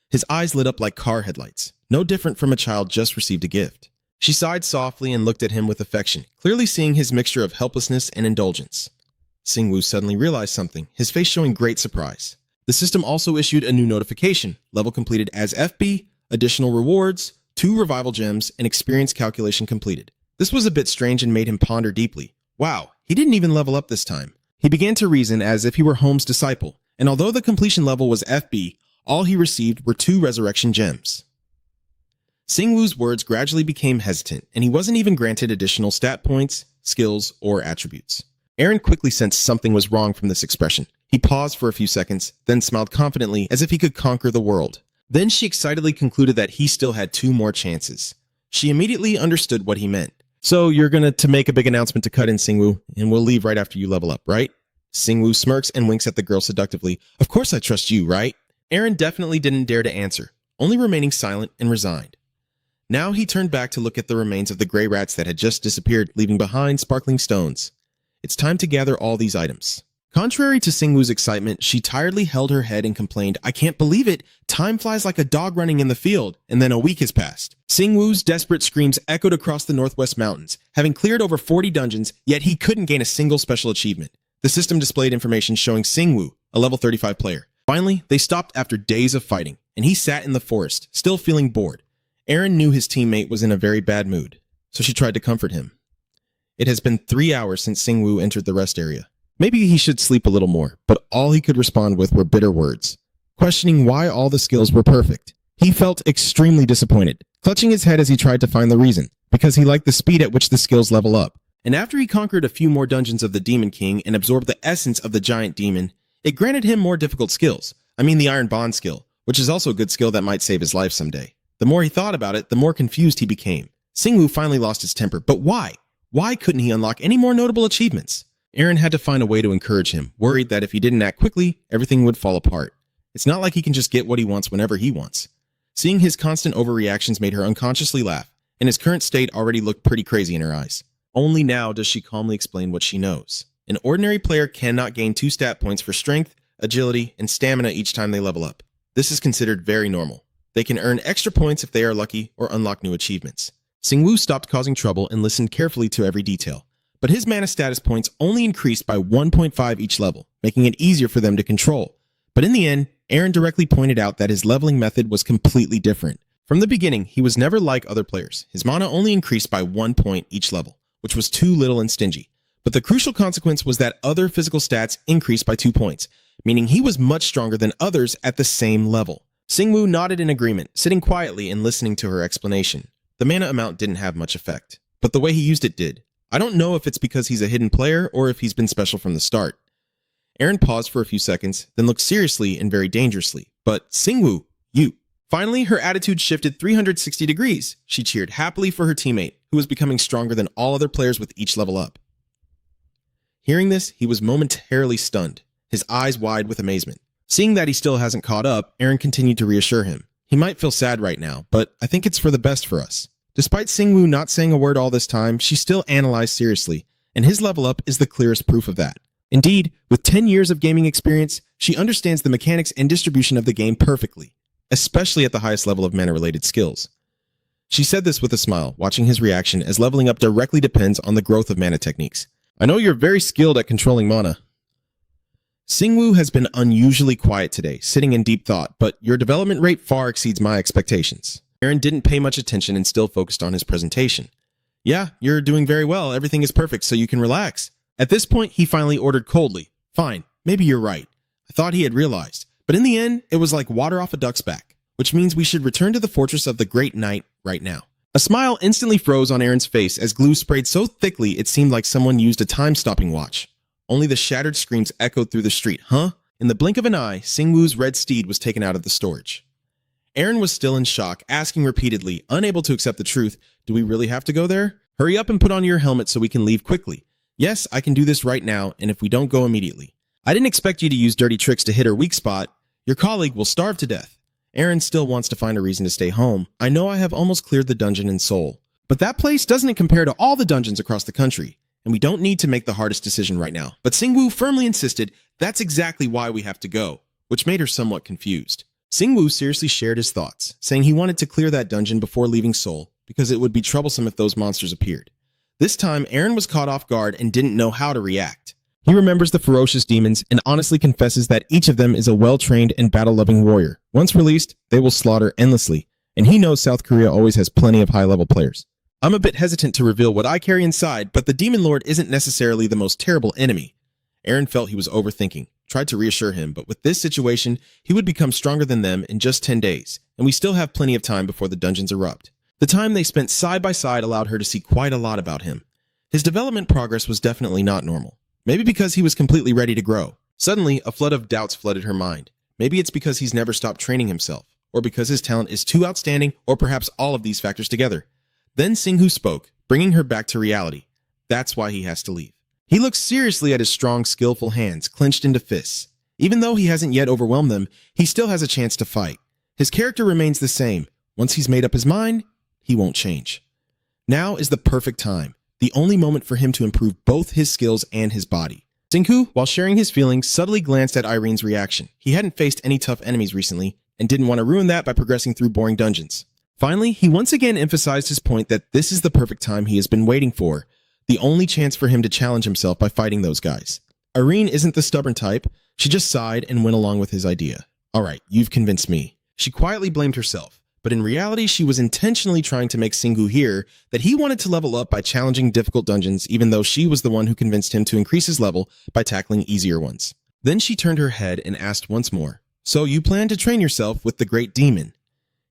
His eyes lit up like car headlights, no different from a child just received a gift. She sighed softly and looked at him with affection, clearly seeing his mixture of helplessness and indulgence. Singwoo suddenly realized something, his face showing great surprise. The system also issued a new notification, level completed as FB, additional rewards, 2 revival gems, and experience calculation completed. This was a bit strange and made him ponder deeply. Wow, he didn't even level up this time. He began to reason as if he were Holmes' disciple, and although the completion level was FB, all he received were 2 resurrection gems. Singwoo's words gradually became hesitant, and he wasn't even granted additional stat points, skills, or attributes. Aaron quickly sensed something was wrong from this expression. He paused for a few seconds, then smiled confidently as if he could conquer the world. Then she excitedly concluded that he still had 2 more chances. She immediately understood what he meant. So you're gonna make a big announcement to cut in, Singwoo, and we'll leave right after you level up, right? Singwoo smirks and winks at the girl seductively. Of course I trust you, right? Aaron definitely didn't dare to answer, only remaining silent and resigned. Now he turned back to look at the remains of the gray rats that had just disappeared, leaving behind sparkling stones. It's time to gather all these items. Contrary to Singwoo's excitement, she tiredly held her head and complained, I can't believe it! Time flies like a dog running in the field, and then a week has passed. Singwoo's desperate screams echoed across the Northwest Mountains, having cleared over 40 dungeons, yet he couldn't gain a single special achievement. The system displayed information showing Singwoo, a level 35 player. Finally, they stopped after days of fighting, and he sat in the forest, still feeling bored. Aaron knew his teammate was in a very bad mood, so she tried to comfort him. It has been 3 hours since Singwoo entered the rest area. Maybe he should sleep a little more, but all he could respond with were bitter words, questioning why all the skills were perfect. He felt extremely disappointed, clutching his head as he tried to find the reason. because he liked the speed at which the skills level up. And after he conquered a few more dungeons of the Demon King and absorbed the essence of the giant demon, it granted him more difficult skills. I mean the Iron Bond skill, which is also a good skill that might save his life someday. The more he thought about it, the more confused he became. Singwoo finally lost his temper, but why? Why couldn't he unlock any more notable achievements? Aaron had to find a way to encourage him, worried that if he didn't act quickly, everything would fall apart. It's not like he can just get what he wants whenever he wants. Seeing his constant overreactions made her unconsciously laugh, and his current state already looked pretty crazy in her eyes. Only now does she calmly explain what she knows. An ordinary player cannot gain 2 stat points for strength, agility, and stamina each time they level up. This is considered very normal. They can earn extra points if they are lucky or unlock new achievements. Singwoo stopped causing trouble and listened carefully to every detail. But his mana status points only increased by 1.5 each level, making it easier for them to control. But in the end, Aaron directly pointed out that his leveling method was completely different. From the beginning, he was never like other players. His mana only increased by 1 point each level, which was too little and stingy. But the crucial consequence was that other physical stats increased by 2 points, meaning he was much stronger than others at the same level. Singwoo nodded in agreement, sitting quietly and listening to her explanation. The mana amount didn't have much effect, but the way he used it did. I don't know if it's because he's a hidden player or if he's been special from the start. Aaron paused for a few seconds, then looked seriously and very dangerously. But Singwoo, you. Finally, her attitude shifted 360 degrees. She cheered happily for her teammate, who was becoming stronger than all other players with each level up. Hearing this, he was momentarily stunned, his eyes wide with amazement. Seeing that he still hasn't caught up, Aaron continued to reassure him. He might feel sad right now, but I think it's for the best for us. Despite Singwoo not saying a word all this time, she still analyzed seriously, and his level up is the clearest proof of that. Indeed, with 10 years of gaming experience, she understands the mechanics and distribution of the game perfectly, especially at the highest level of mana-related skills. She said this with a smile, watching his reaction as leveling up directly depends on the growth of mana techniques. I know you're very skilled at controlling mana. Singwoo has been unusually quiet today, sitting in deep thought, but your development rate far exceeds my expectations. Aaron didn't pay much attention and still focused on his presentation. Yeah, you're doing very well. Everything is perfect, so you can relax. At this point, he finally ordered coldly. Fine, maybe you're right. I thought he had realized. But in the end, it was like water off a duck's back, which means we should return to the fortress of the Great Knight right now. A smile instantly froze on Aaron's face as glue sprayed so thickly it seemed like someone used a time-stopping watch. Only the shattered screams echoed through the street. Huh? In the blink of an eye, Singwoo's red steed was taken out of the storage. Aaron was still in shock, asking repeatedly, unable to accept the truth, do we really have to go there? Hurry up and put on your helmet so we can leave quickly. Yes, I can do this right now, and if we don't go immediately. I didn't expect you to use dirty tricks to hit her weak spot. Your colleague will starve to death. Aaron still wants to find a reason to stay home. I know I have almost cleared the dungeon in Seoul, but that place doesn't compare to all the dungeons across the country, and we don't need to make the hardest decision right now. But Singwoo firmly insisted that's exactly why we have to go, which made her somewhat confused. Singwoo seriously shared his thoughts, saying he wanted to clear that dungeon before leaving Seoul because it would be troublesome if those monsters appeared. This time, Aaron was caught off guard and didn't know how to react. He remembers the ferocious demons and honestly confesses that each of them is a well-trained and battle-loving warrior. Once released, they will slaughter endlessly, and he knows South Korea always has plenty of high-level players. I'm a bit hesitant to reveal what I carry inside, but the Demon Lord isn't necessarily the most terrible enemy. Aaron felt he was overthinking, tried to reassure him, but with this situation, he would become stronger than them in just 10 days, and we still have plenty of time before the dungeons erupt. The time they spent side by side allowed her to see quite a lot about him. His development progress was definitely not normal. Maybe because he was completely ready to grow. Suddenly, a flood of doubts flooded her mind. Maybe it's because he's never stopped training himself, or because his talent is too outstanding, or perhaps all of these factors together. Then Singwoo spoke, bringing her back to reality. That's why he has to leave. He looks seriously at his strong, skillful hands, clenched into fists. Even though he hasn't yet overwhelmed them, he still has a chance to fight. His character remains the same. Once he's made up his mind, he won't change. Now is the perfect time, the only moment for him to improve both his skills and his body. Singwoo, while sharing his feelings, subtly glanced at Irene's reaction. He hadn't faced any tough enemies recently, and didn't want to ruin that by progressing through boring dungeons. Finally, he once again emphasized his point that this is the perfect time he has been waiting for, the only chance for him to challenge himself by fighting those guys. Irene isn't the stubborn type. She just sighed and went along with his idea. All right, you've convinced me. She quietly blamed herself, but in reality, she was intentionally trying to make Singwoo hear that he wanted to level up by challenging difficult dungeons, even though she was the one who convinced him to increase his level by tackling easier ones. Then she turned her head and asked once more, "So you plan to train yourself with the Great Demon?"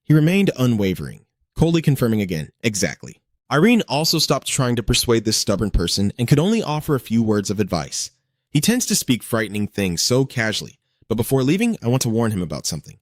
He remained unwavering, coldly confirming again, "Exactly." Irene also stopped trying to persuade this stubborn person and could only offer a few words of advice. He tends to speak frightening things so casually, but before leaving, I want to warn him about something.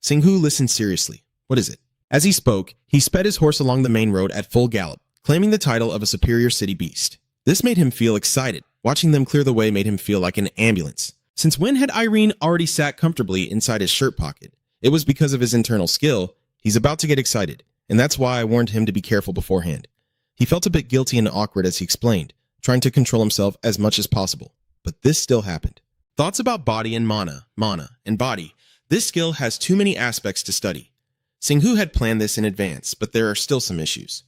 Singhu listened seriously. What is it? As he spoke, he sped his horse along the main road at full gallop, claiming the title of a superior city beast. This made him feel excited. Watching them clear the way made him feel like an ambulance. Since when had Irene already sat comfortably inside his shirt pocket? It was because of his internal skill. He's about to get excited, and that's why I warned him to be careful beforehand. He felt a bit guilty and awkward as he explained, trying to control himself as much as possible. But this still happened. Thoughts about body and mana and body. This skill has too many aspects to study. Singhu had planned this in advance, but there are still some issues.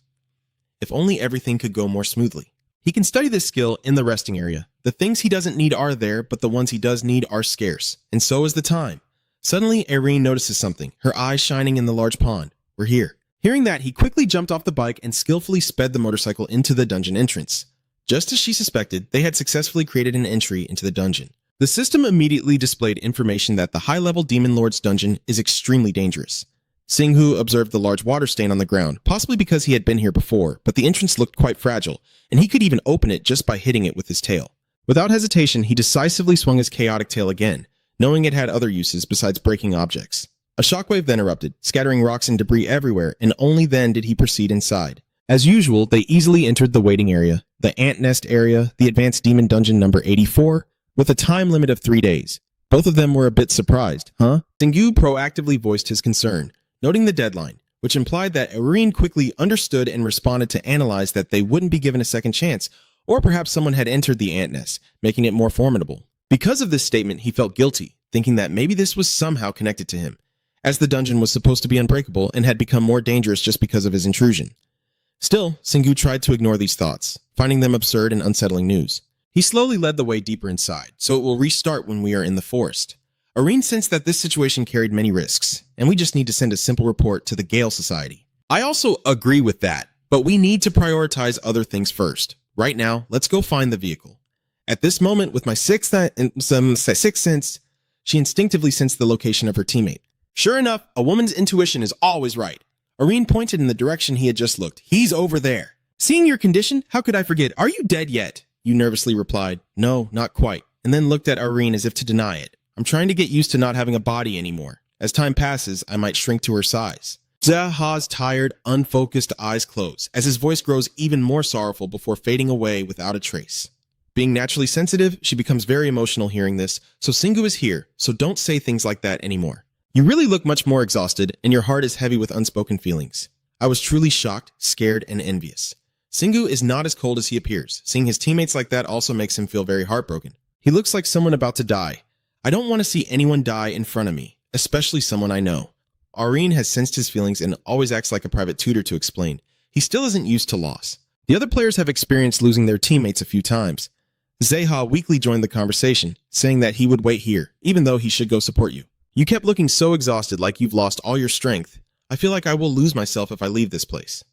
If only everything could go more smoothly. He can study this skill in the resting area. The things he doesn't need are there, but the ones he does need are scarce. And so is the time. Suddenly, Irene notices something, her eyes shining in the large pond. We're here. Hearing that, he quickly jumped off the bike and skillfully sped the motorcycle into the dungeon entrance. Just as she suspected, they had successfully created an entry into the dungeon. The system immediately displayed information that the high-level Demon Lord's dungeon is extremely dangerous. Singhu observed the large water stain on the ground, possibly because he had been here before, but the entrance looked quite fragile, and he could even open it just by hitting it with his tail. Without hesitation, he decisively swung his chaotic tail again, knowing it had other uses besides breaking objects. A shockwave then erupted, scattering rocks and debris everywhere, and only then did he proceed inside. As usual, they easily entered the waiting area, the ant nest area, the advanced demon dungeon number 84, with a time limit of 3 days. Both of them were a bit surprised, huh? Singhu proactively voiced his concern, noting the deadline, which implied that Irene quickly understood and responded to analyze that they wouldn't be given a second chance, or perhaps someone had entered the ant nest, making it more formidable. Because of this statement, he felt guilty, thinking that maybe this was somehow connected to him, as the dungeon was supposed to be unbreakable and had become more dangerous just because of his intrusion. Still, Singhu tried to ignore these thoughts, finding them absurd and unsettling news. He slowly led the way deeper inside, so it will restart when we are in the forest. Irene sensed that this situation carried many risks, and we just need to send a simple report to the Gale Society. I also agree with that, but we need to prioritize other things first. Right now, let's go find the vehicle. At this moment, with my sixth sense, she instinctively sensed the location of her teammate. Sure enough, a woman's intuition is always right. Irene pointed in the direction he had just looked. He's over there. Seeing your condition, how could I forget? Are you dead yet? You nervously replied, no, not quite, and then looked at Irene as if to deny it. I'm trying to get used to not having a body anymore. As time passes, I might shrink to her size. Zaha's tired, unfocused eyes close, as his voice grows even more sorrowful before fading away without a trace. Being naturally sensitive, she becomes very emotional hearing this, so Singhu is here, so don't say things like that anymore. You really look much more exhausted, and your heart is heavy with unspoken feelings. I was truly shocked, scared, and envious. Singhu is not as cold as he appears. Seeing his teammates like that also makes him feel very heartbroken. He looks like someone about to die. I don't want to see anyone die in front of me, especially someone I know. Irene has sensed his feelings and always acts like a private tutor to explain. He still isn't used to loss. The other players have experienced losing their teammates a few times. Zeha weakly joined the conversation, saying that he would wait here, even though he should go support you. You kept looking so exhausted, like you've lost all your strength. I feel like I will lose myself if I leave this place.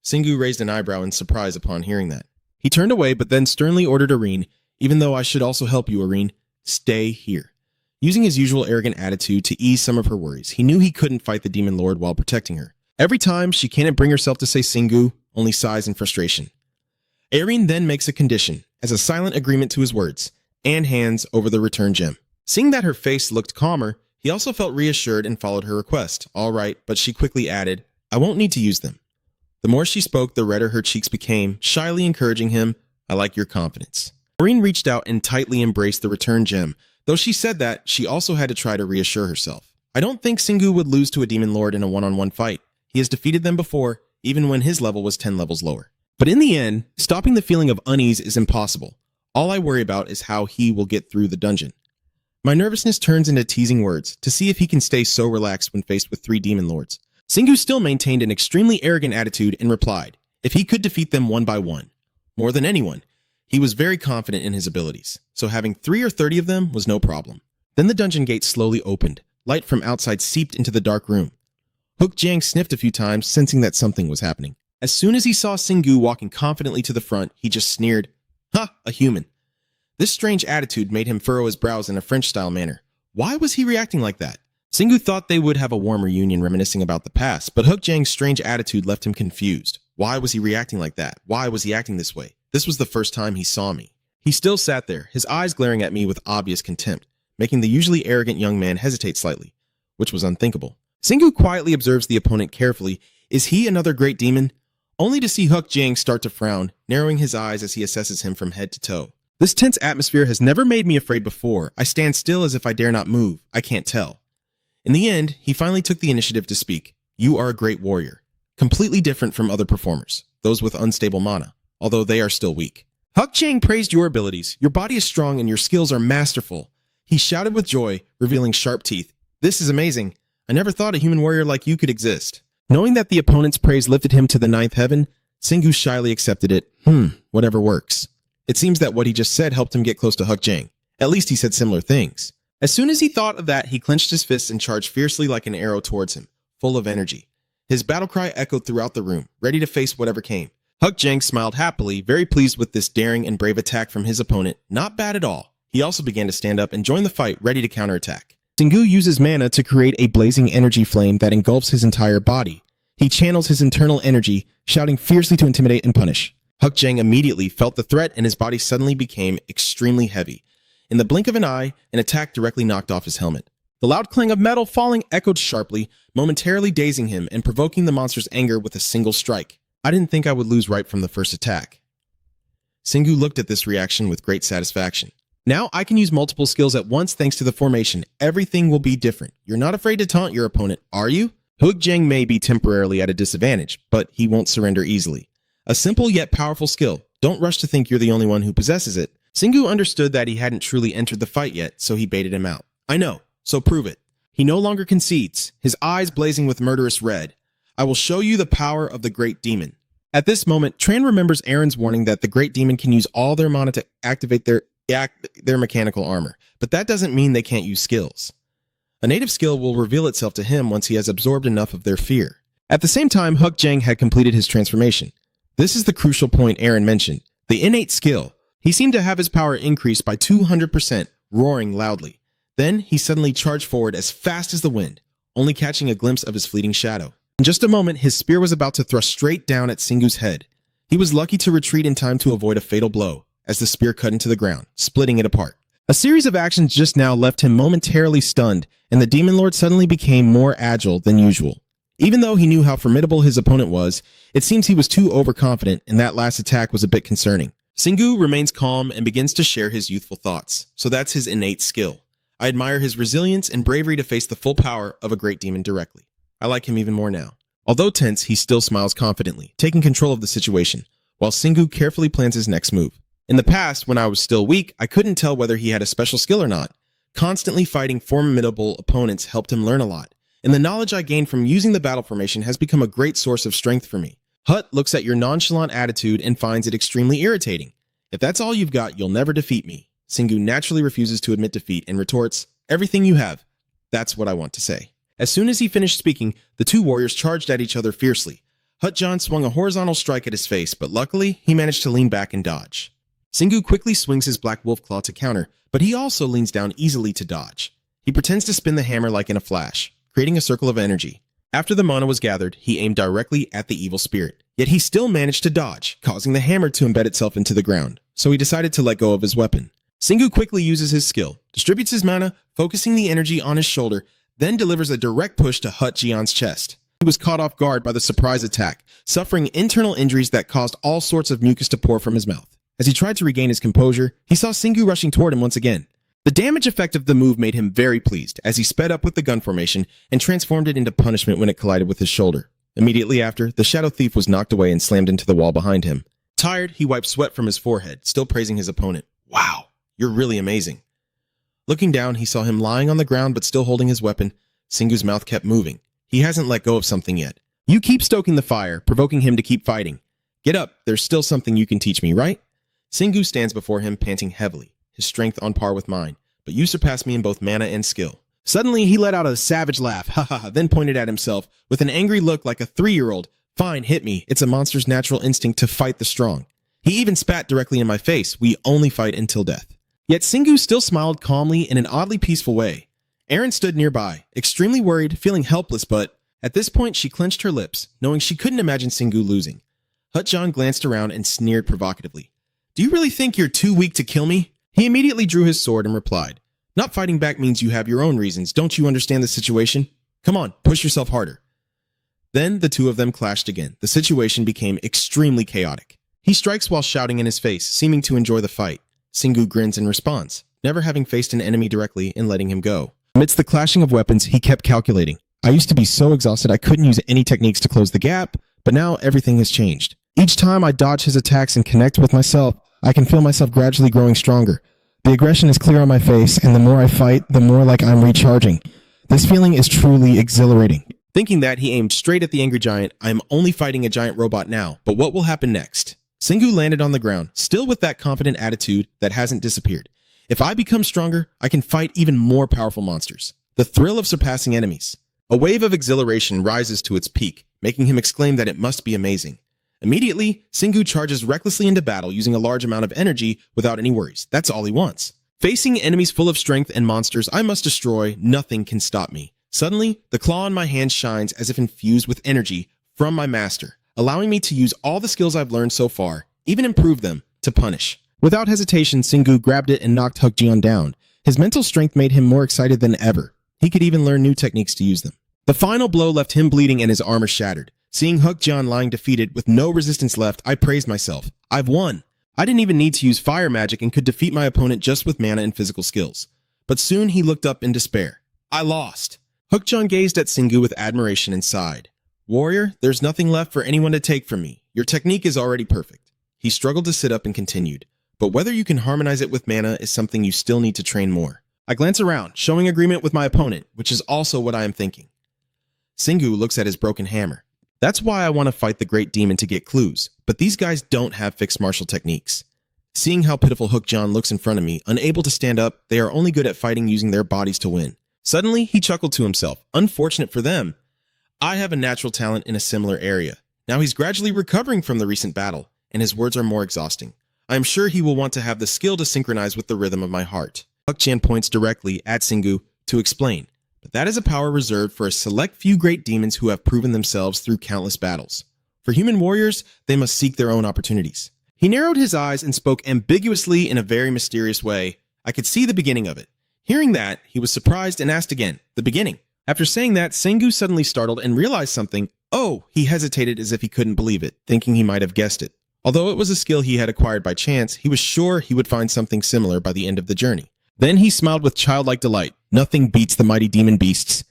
Singhu raised an eyebrow in surprise upon hearing that. He turned away, but then sternly ordered Irene, even though I should also help you, Irene, stay here. Using his usual arrogant attitude to ease some of her worries, he knew he couldn't fight the Demon Lord while protecting her. Every time, she can't bring herself to say Singhu, only sighs in frustration. Irene then makes a condition, as a silent agreement to his words, and hands over the return gem. Seeing that her face looked calmer, he also felt reassured and followed her request. All right, but she quickly added, I won't need to use them. The more she spoke, the redder her cheeks became, shyly encouraging him, I like your confidence. Irene reached out and tightly embraced the return gem. Though she said that, she also had to try to reassure herself. I don't think Singhu would lose to a Demon Lord in a one-on-one fight. He has defeated them before, even when his level was 10 levels lower. But in the end, stopping the feeling of unease is impossible. All I worry about is how he will get through the dungeon. My nervousness turns into teasing words to see if he can stay so relaxed when faced with 3 Demon Lords. Singhu still maintained an extremely arrogant attitude and replied, if he could defeat them one by one. More than anyone, he was very confident in his abilities, so having 3 or 30 of them was no problem. Then the dungeon gate slowly opened. Light from outside seeped into the dark room. Hook Jiang sniffed a few times, sensing that something was happening. As soon as he saw Singhu walking confidently to the front, he just sneered, ha, a human. This strange attitude made him furrow his brows in a French-style manner. Why was he reacting like that? Singhu thought they would have a warm reunion reminiscing about the past, but Hook Jiang's strange attitude left him confused. Why was he reacting like that? Why was he acting this way? This was the first time he saw me. He still sat there, his eyes glaring at me with obvious contempt, making the usually arrogant young man hesitate slightly, which was unthinkable. Singu quietly observes the opponent carefully. Is he another great demon? Only to see Huk Jang start to frown, narrowing his eyes as he assesses him from head to toe. This tense atmosphere has never made me afraid before. I stand still as if I dare not move. I can't tell. In the end, he finally took the initiative to speak. You are a great warrior. Completely different from other performers, those with unstable mana, although they are still weak. Huk Jang praised your abilities. Your body is strong and your skills are masterful. He shouted with joy, revealing sharp teeth. This is amazing. I never thought a human warrior like you could exist. Knowing that the opponent's praise lifted him to the ninth heaven, Singu shyly accepted it. Whatever works. It seems that what he just said helped him get close to Huk Jang. At least he said similar things. As soon as he thought of that, he clenched his fists and charged fiercely like an arrow towards him, full of energy. His battle cry echoed throughout the room, ready to face whatever came. Huk Jang smiled happily, very pleased with this daring and brave attack from his opponent. Not bad at all. He also began to stand up and join the fight, ready to counterattack. Singu uses mana to create a blazing energy flame that engulfs his entire body. He channels his internal energy, shouting fiercely to intimidate and punish. Huk Jang immediately felt the threat and his body suddenly became extremely heavy. In the blink of an eye, an attack directly knocked off his helmet. The loud clang of metal falling echoed sharply, momentarily dazing him and provoking the monster's anger with a single strike. I didn't think I would lose right from the first attack. Singu looked at this reaction with great satisfaction. Now I can use multiple skills at once thanks to the formation. Everything will be different. You're not afraid to taunt your opponent, are you? Huk Jang may be temporarily at a disadvantage, but he won't surrender easily. A simple yet powerful skill. Don't rush to think you're the only one who possesses it. Singu understood that he hadn't truly entered the fight yet, so he baited him out. I know, so prove it. He no longer concedes, his eyes blazing with murderous red. I will show you the power of the great demon. At this moment, Tran remembers Aaron's warning that the great demon can use all their mana to activate their mechanical armor, but that doesn't mean they can't use skills. A native skill will reveal itself to him once he has absorbed enough of their fear. At the same time, Huk Jang had completed his transformation. This is the crucial point Aaron mentioned, the innate skill. He seemed to have his power increased by 200%, roaring loudly. Then he suddenly charged forward as fast as the wind, only catching a glimpse of his fleeting shadow. In just a moment, his spear was about to thrust straight down at Singu's head. He was lucky to retreat in time to avoid a fatal blow, as the spear cut into the ground, splitting it apart. A series of actions just now left him momentarily stunned, and the Demon Lord suddenly became more agile than usual. Even though he knew how formidable his opponent was, it seems he was too overconfident, and that last attack was a bit concerning. Singu remains calm and begins to share his youthful thoughts, so that's his innate skill. I admire his resilience and bravery to face the full power of a great demon directly. I like him even more now. Although tense, he still smiles confidently, taking control of the situation, while Singu carefully plans his next move. In the past, when I was still weak, I couldn't tell whether he had a special skill or not. Constantly fighting formidable opponents helped him learn a lot, and the knowledge I gained from using the battle formation has become a great source of strength for me. Hut looks at your nonchalant attitude and finds it extremely irritating. If that's all you've got, you'll never defeat me. Singu naturally refuses to admit defeat and retorts, everything you have. That's what I want to say. As soon as he finished speaking, the two warriors charged at each other fiercely. Hut-John swung a horizontal strike at his face, but luckily, he managed to lean back and dodge. Singu quickly swings his black wolf claw to counter, but he also leans down easily to dodge. He pretends to spin the hammer like in a flash, creating a circle of energy. After the mana was gathered, he aimed directly at the evil spirit. Yet he still managed to dodge, causing the hammer to embed itself into the ground, so he decided to let go of his weapon. Singu quickly uses his skill, distributes his mana, focusing the energy on his shoulder, then delivers a direct push to Hut-Jian's chest. He was caught off guard by the surprise attack, suffering internal injuries that caused all sorts of mucus to pour from his mouth. As he tried to regain his composure, he saw Singu rushing toward him once again. The damage effect of the move made him very pleased, as he sped up with the gun formation and transformed it into punishment when it collided with his shoulder. Immediately after, the Shadow Thief was knocked away and slammed into the wall behind him. Tired, he wiped sweat from his forehead, still praising his opponent. Wow, you're really amazing. Looking down, he saw him lying on the ground but still holding his weapon. Singu's mouth kept moving. He hasn't let go of something yet. You keep stoking the fire, provoking him to keep fighting. Get up, there's still something you can teach me, right? Singu stands before him, panting heavily, his strength on par with mine, but you surpass me in both mana and skill. Suddenly, he let out a savage laugh, then pointed at himself, with an angry look like a 3-year-old. Fine, hit me. It's a monster's natural instinct to fight the strong. He even spat directly in my face. We only fight until death. Yet Singu still smiled calmly in an oddly peaceful way. Aaron stood nearby, extremely worried, feeling helpless, but at this point she clenched her lips, knowing she couldn't imagine Singu losing. Hut-John glanced around and sneered provocatively. Do you really think you're too weak to kill me? He immediately drew his sword and replied, Not fighting back means you have your own reasons. Don't you understand the situation? Come on, push yourself harder. Then the two of them clashed again. The situation became extremely chaotic. He strikes while shouting in his face, seeming to enjoy the fight. Singu grins in response, never having faced an enemy directly and letting him go. Amidst the clashing of weapons, he kept calculating. I used to be so exhausted I couldn't use any techniques to close the gap, but now everything has changed. Each time I dodge his attacks and connect with myself, I can feel myself gradually growing stronger. The aggression is clear on my face, and the more I fight, the more like I'm recharging. This feeling is truly exhilarating. Thinking that, he aimed straight at the angry giant. I'm only fighting a giant robot now, but what will happen next? Singu landed on the ground, still with that confident attitude that hasn't disappeared. If I become stronger, I can fight even more powerful monsters. The thrill of surpassing enemies. A wave of exhilaration rises to its peak, making him exclaim that it must be amazing. Immediately, Singu charges recklessly into battle using a large amount of energy without any worries. That's all he wants. Facing enemies full of strength and monsters I must destroy, nothing can stop me. Suddenly, the claw in my hand shines as if infused with energy from my master, allowing me to use all the skills I've learned so far, even improve them, to punish. Without hesitation, Singu grabbed it and knocked Huk-Jeon down. His mental strength made him more excited than ever. He could even learn new techniques to use them. The final blow left him bleeding and his armor shattered. Seeing Huk-Jeon lying defeated with no resistance left, I praised myself. I've won. I didn't even need to use fire magic and could defeat my opponent just with mana and physical skills. But soon he looked up in despair. I lost. Huk-Jeon gazed at Singu with admiration and sighed. Warrior, there's nothing left for anyone to take from me. Your technique is already perfect. He struggled to sit up and continued. But whether you can harmonize it with mana is something you still need to train more. I glance around, showing agreement with my opponent, which is also what I am thinking. Singu looks at his broken hammer. That's why I want to fight the great demon to get clues, but these guys don't have fixed martial techniques. Seeing how pitiful Huk-Jeon looks in front of me, unable to stand up, they are only good at fighting using their bodies to win. Suddenly, he chuckled to himself. Unfortunate for them. I have a natural talent in a similar area. Now he's gradually recovering from the recent battle, and his words are more exhausting. I am sure he will want to have the skill to synchronize with the rhythm of my heart. Huk-Jeon points directly at Singu to explain, but that is a power reserved for a select few great demons who have proven themselves through countless battles. For human warriors, they must seek their own opportunities. He narrowed his eyes and spoke ambiguously in a very mysterious way. I could see the beginning of it. Hearing that, he was surprised and asked again, the beginning. After saying that, Singu suddenly startled and realized something. Oh, he hesitated as if he couldn't believe it, thinking he might have guessed it. Although it was a skill he had acquired by chance, he was sure he would find something similar by the end of the journey. Then he smiled with childlike delight. Nothing beats the mighty demon beasts.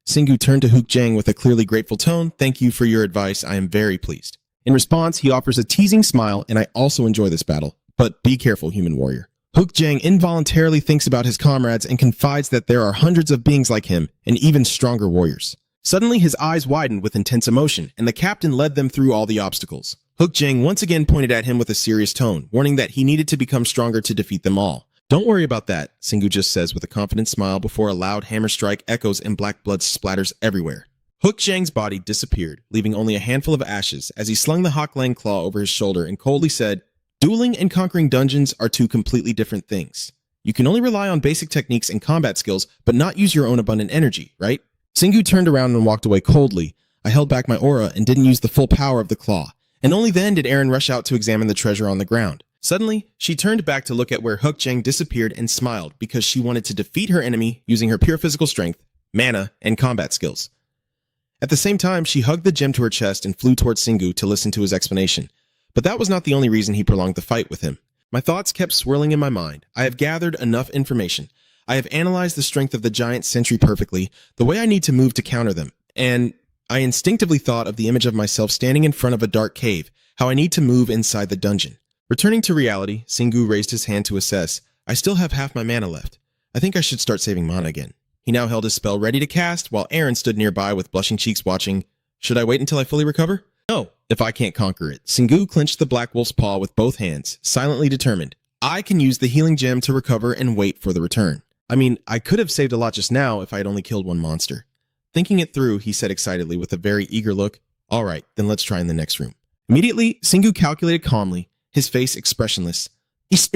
Singu turned to Huk-Jeon with a clearly grateful tone. Thank you for your advice. I am very pleased. In response, he offers a teasing smile, and I also enjoy this battle. But be careful, human warrior. Huk-Jeon involuntarily thinks about his comrades and confides that there are hundreds of beings like him, and even stronger warriors. Suddenly, his eyes widened with intense emotion, and the captain led them through all the obstacles. Huk-Jeon once again pointed at him with a serious tone, warning that he needed to become stronger to defeat them all. Don't worry about that, Singu just says with a confident smile before a loud hammer strike echoes and black blood splatters everywhere. Huk-Jeon's body disappeared, leaving only a handful of ashes as he slung the Hak-Lang claw over his shoulder and coldly said, Dueling and conquering dungeons are two completely different things. You can only rely on basic techniques and combat skills, but not use your own abundant energy, right? Singu turned around and walked away coldly. I held back my aura and didn't use the full power of the claw. And only then did Eren rush out to examine the treasure on the ground. Suddenly, she turned back to look at where Huk-Jeon disappeared and smiled because she wanted to defeat her enemy using her pure physical strength, mana, and combat skills. At the same time, she hugged the gem to her chest and flew towards Singu to listen to his explanation. But that was not the only reason he prolonged the fight with him. My thoughts kept swirling in my mind. I have gathered enough information. I have analyzed the strength of the giant sentry perfectly, the way I need to move to counter them, and I instinctively thought of the image of myself standing in front of a dark cave, how I need to move inside the dungeon. Returning to reality, Singu raised his hand to assess. I still have half my mana left. I think I should start saving mana again. He now held his spell ready to cast, while Eren stood nearby with blushing cheeks watching. Should I wait until I fully recover? No, if I can't conquer it. Singu clenched the Black Wolf's paw with both hands, silently determined. I can use the healing gem to recover and wait for the return. I mean, I could have saved a lot just now if I had only killed one monster. Thinking it through, he said excitedly with a very eager look, All right, then let's try in the next room. Immediately, Singu calculated calmly, his face expressionless. Each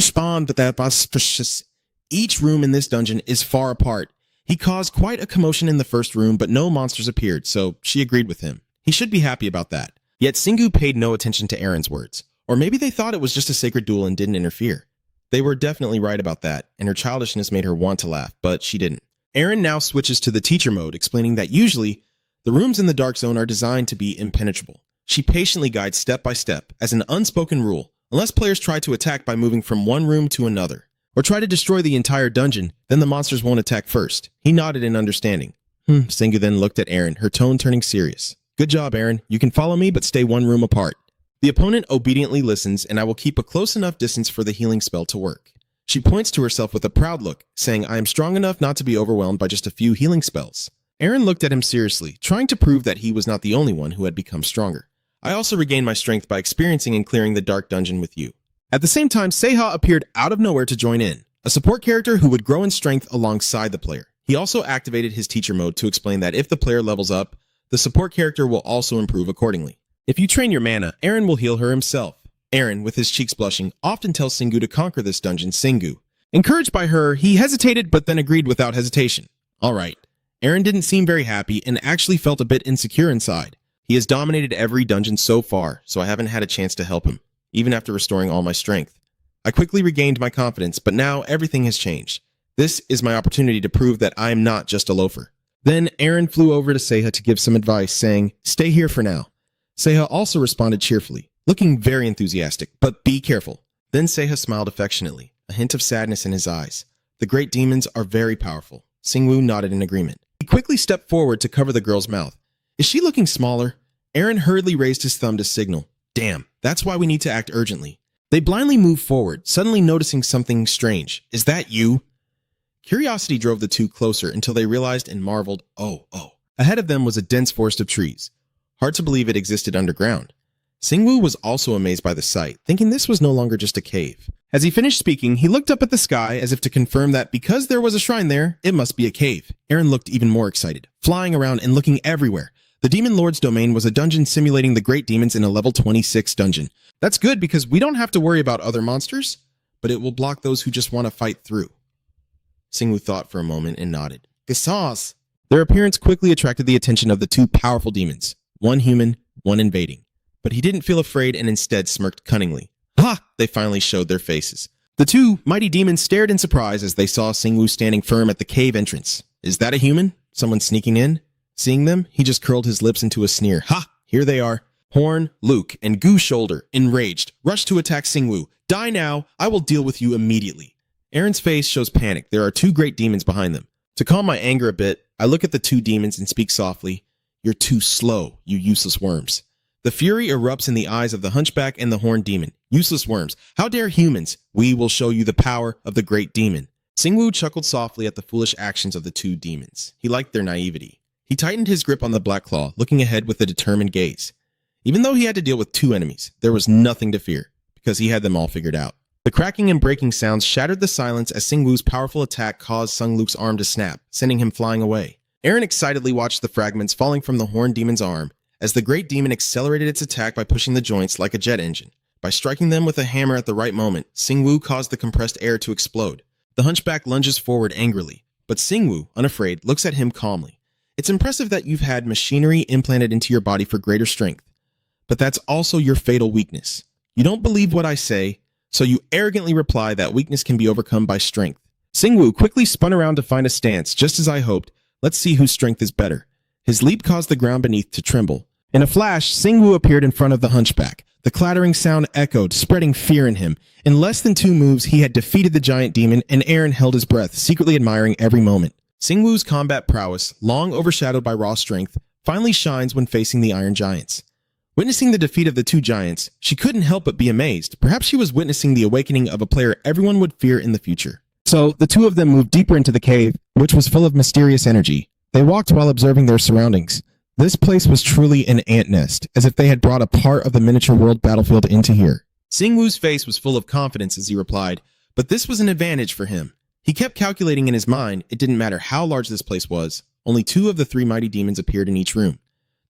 room in this dungeon is far apart. He caused quite a commotion in the first room, but no monsters appeared, so she agreed with him. He should be happy about that. Yet Singu paid no attention to Aaron's words. Or maybe they thought it was just a sacred duel and didn't interfere. They were definitely right about that, and her childishness made her want to laugh, but she didn't. Aaron now switches to the teacher mode, explaining that usually, the rooms in the Dark Zone are designed to be impenetrable. She patiently guides step by step, as an unspoken rule, unless players try to attack by moving from one room to another, or try to destroy the entire dungeon, then the monsters won't attack first. He nodded in understanding. Singu then looked at Aaron, her tone turning serious. Good job, Aaron. You can follow me, but stay one room apart. The opponent obediently listens, and I will keep a close enough distance for the healing spell to work. She points to herself with a proud look, saying, I am strong enough not to be overwhelmed by just a few healing spells. Aaron looked at him seriously, trying to prove that he was not the only one who had become stronger. I also regained my strength by experiencing and clearing the dark dungeon with you. At the same time, Seiha appeared out of nowhere to join in, a support character who would grow in strength alongside the player. He also activated his teacher mode to explain that if the player levels up, the support character will also improve accordingly. If you train your mana, Aaron will heal her himself. Aaron, with his cheeks blushing, often tells Singu to conquer this dungeon. Singu. Encouraged by her, he hesitated but then agreed without hesitation. Alright. Aaron didn't seem very happy and actually felt a bit insecure inside. He has dominated every dungeon so far, so I haven't had a chance to help him, even after restoring all my strength. I quickly regained my confidence, but now everything has changed. This is my opportunity to prove that I am not just a loafer. Then Aaron flew over to Seiha to give some advice, saying, Stay here for now. Seiha also responded cheerfully, looking very enthusiastic, but be careful. Then Seiha smiled affectionately, a hint of sadness in his eyes. The great demons are very powerful. Singwu nodded in agreement. He quickly stepped forward to cover the girl's mouth. Is she looking smaller? Aaron hurriedly raised his thumb to signal. Damn, that's why we need to act urgently. They blindly moved forward, suddenly noticing something strange. Is that you? Curiosity drove the two closer until they realized and marveled, oh. Ahead of them was a dense forest of trees. Hard to believe it existed underground. Singwu was also amazed by the sight, thinking this was no longer just a cave. As he finished speaking, he looked up at the sky as if to confirm that because there was a shrine there, it must be a cave. Aaron looked even more excited, flying around and looking everywhere. The Demon Lord's domain was a dungeon simulating the great demons in a level 26 dungeon. That's good because we don't have to worry about other monsters, but it will block those who just want to fight through. Singwu thought for a moment and nodded. Gesauce! Their appearance quickly attracted the attention of the two powerful demons, one human, one invading. But he didn't feel afraid and instead smirked cunningly. Ha! They finally showed their faces. The two mighty demons stared in surprise as they saw Singwu standing firm at the cave entrance. Is that a human? Someone sneaking in? Seeing them, he just curled his lips into a sneer. Ha! Here they are. Horn, Luke, and Goo Shoulder, enraged, rushed to attack Singwu. Die now! I will deal with you immediately. Aaron's face shows panic. There are two great demons behind them. To calm my anger a bit, I look at the two demons and speak softly. You're too slow, you useless worms. The fury erupts in the eyes of the hunchback and the horned demon. Useless worms, how dare humans? We will show you the power of the great demon. Singwu chuckled softly at the foolish actions of the two demons. He liked their naivety. He tightened his grip on the Black Claw, looking ahead with a determined gaze. Even though he had to deal with two enemies, there was nothing to fear, because he had them all figured out. The cracking and breaking sounds shattered the silence as Singwu's powerful attack caused Sung Luke's arm to snap, sending him flying away. Aaron excitedly watched the fragments falling from the horned demon's arm as the great demon accelerated its attack by pushing the joints like a jet engine. By striking them with a hammer at the right moment, Singwu caused the compressed air to explode. The hunchback lunges forward angrily, but Singwu, unafraid, looks at him calmly. It's impressive that you've had machinery implanted into your body for greater strength, but that's also your fatal weakness. You don't believe what I say, so you arrogantly reply that weakness can be overcome by strength. Singwu quickly spun around to find a stance, just as I hoped. Let's see whose strength is better. His leap caused the ground beneath to tremble. In a flash, Singwu appeared in front of the hunchback. The clattering sound echoed, spreading fear in him. In less than 2 moves, he had defeated the giant demon, and Aaron held his breath, secretly admiring every moment. Singwu's combat prowess, long overshadowed by raw strength, finally shines when facing the Iron Giants. Witnessing the defeat of the two giants, she couldn't help but be amazed. Perhaps she was witnessing the awakening of a player everyone would fear in the future. So, the two of them moved deeper into the cave, which was full of mysterious energy. They walked while observing their surroundings. This place was truly an ant nest, as if they had brought a part of the miniature world battlefield into here. Singwu's face was full of confidence as he replied, but this was an advantage for him. He kept calculating in his mind, it didn't matter how large this place was, only 2 of the 3 mighty demons appeared in each room.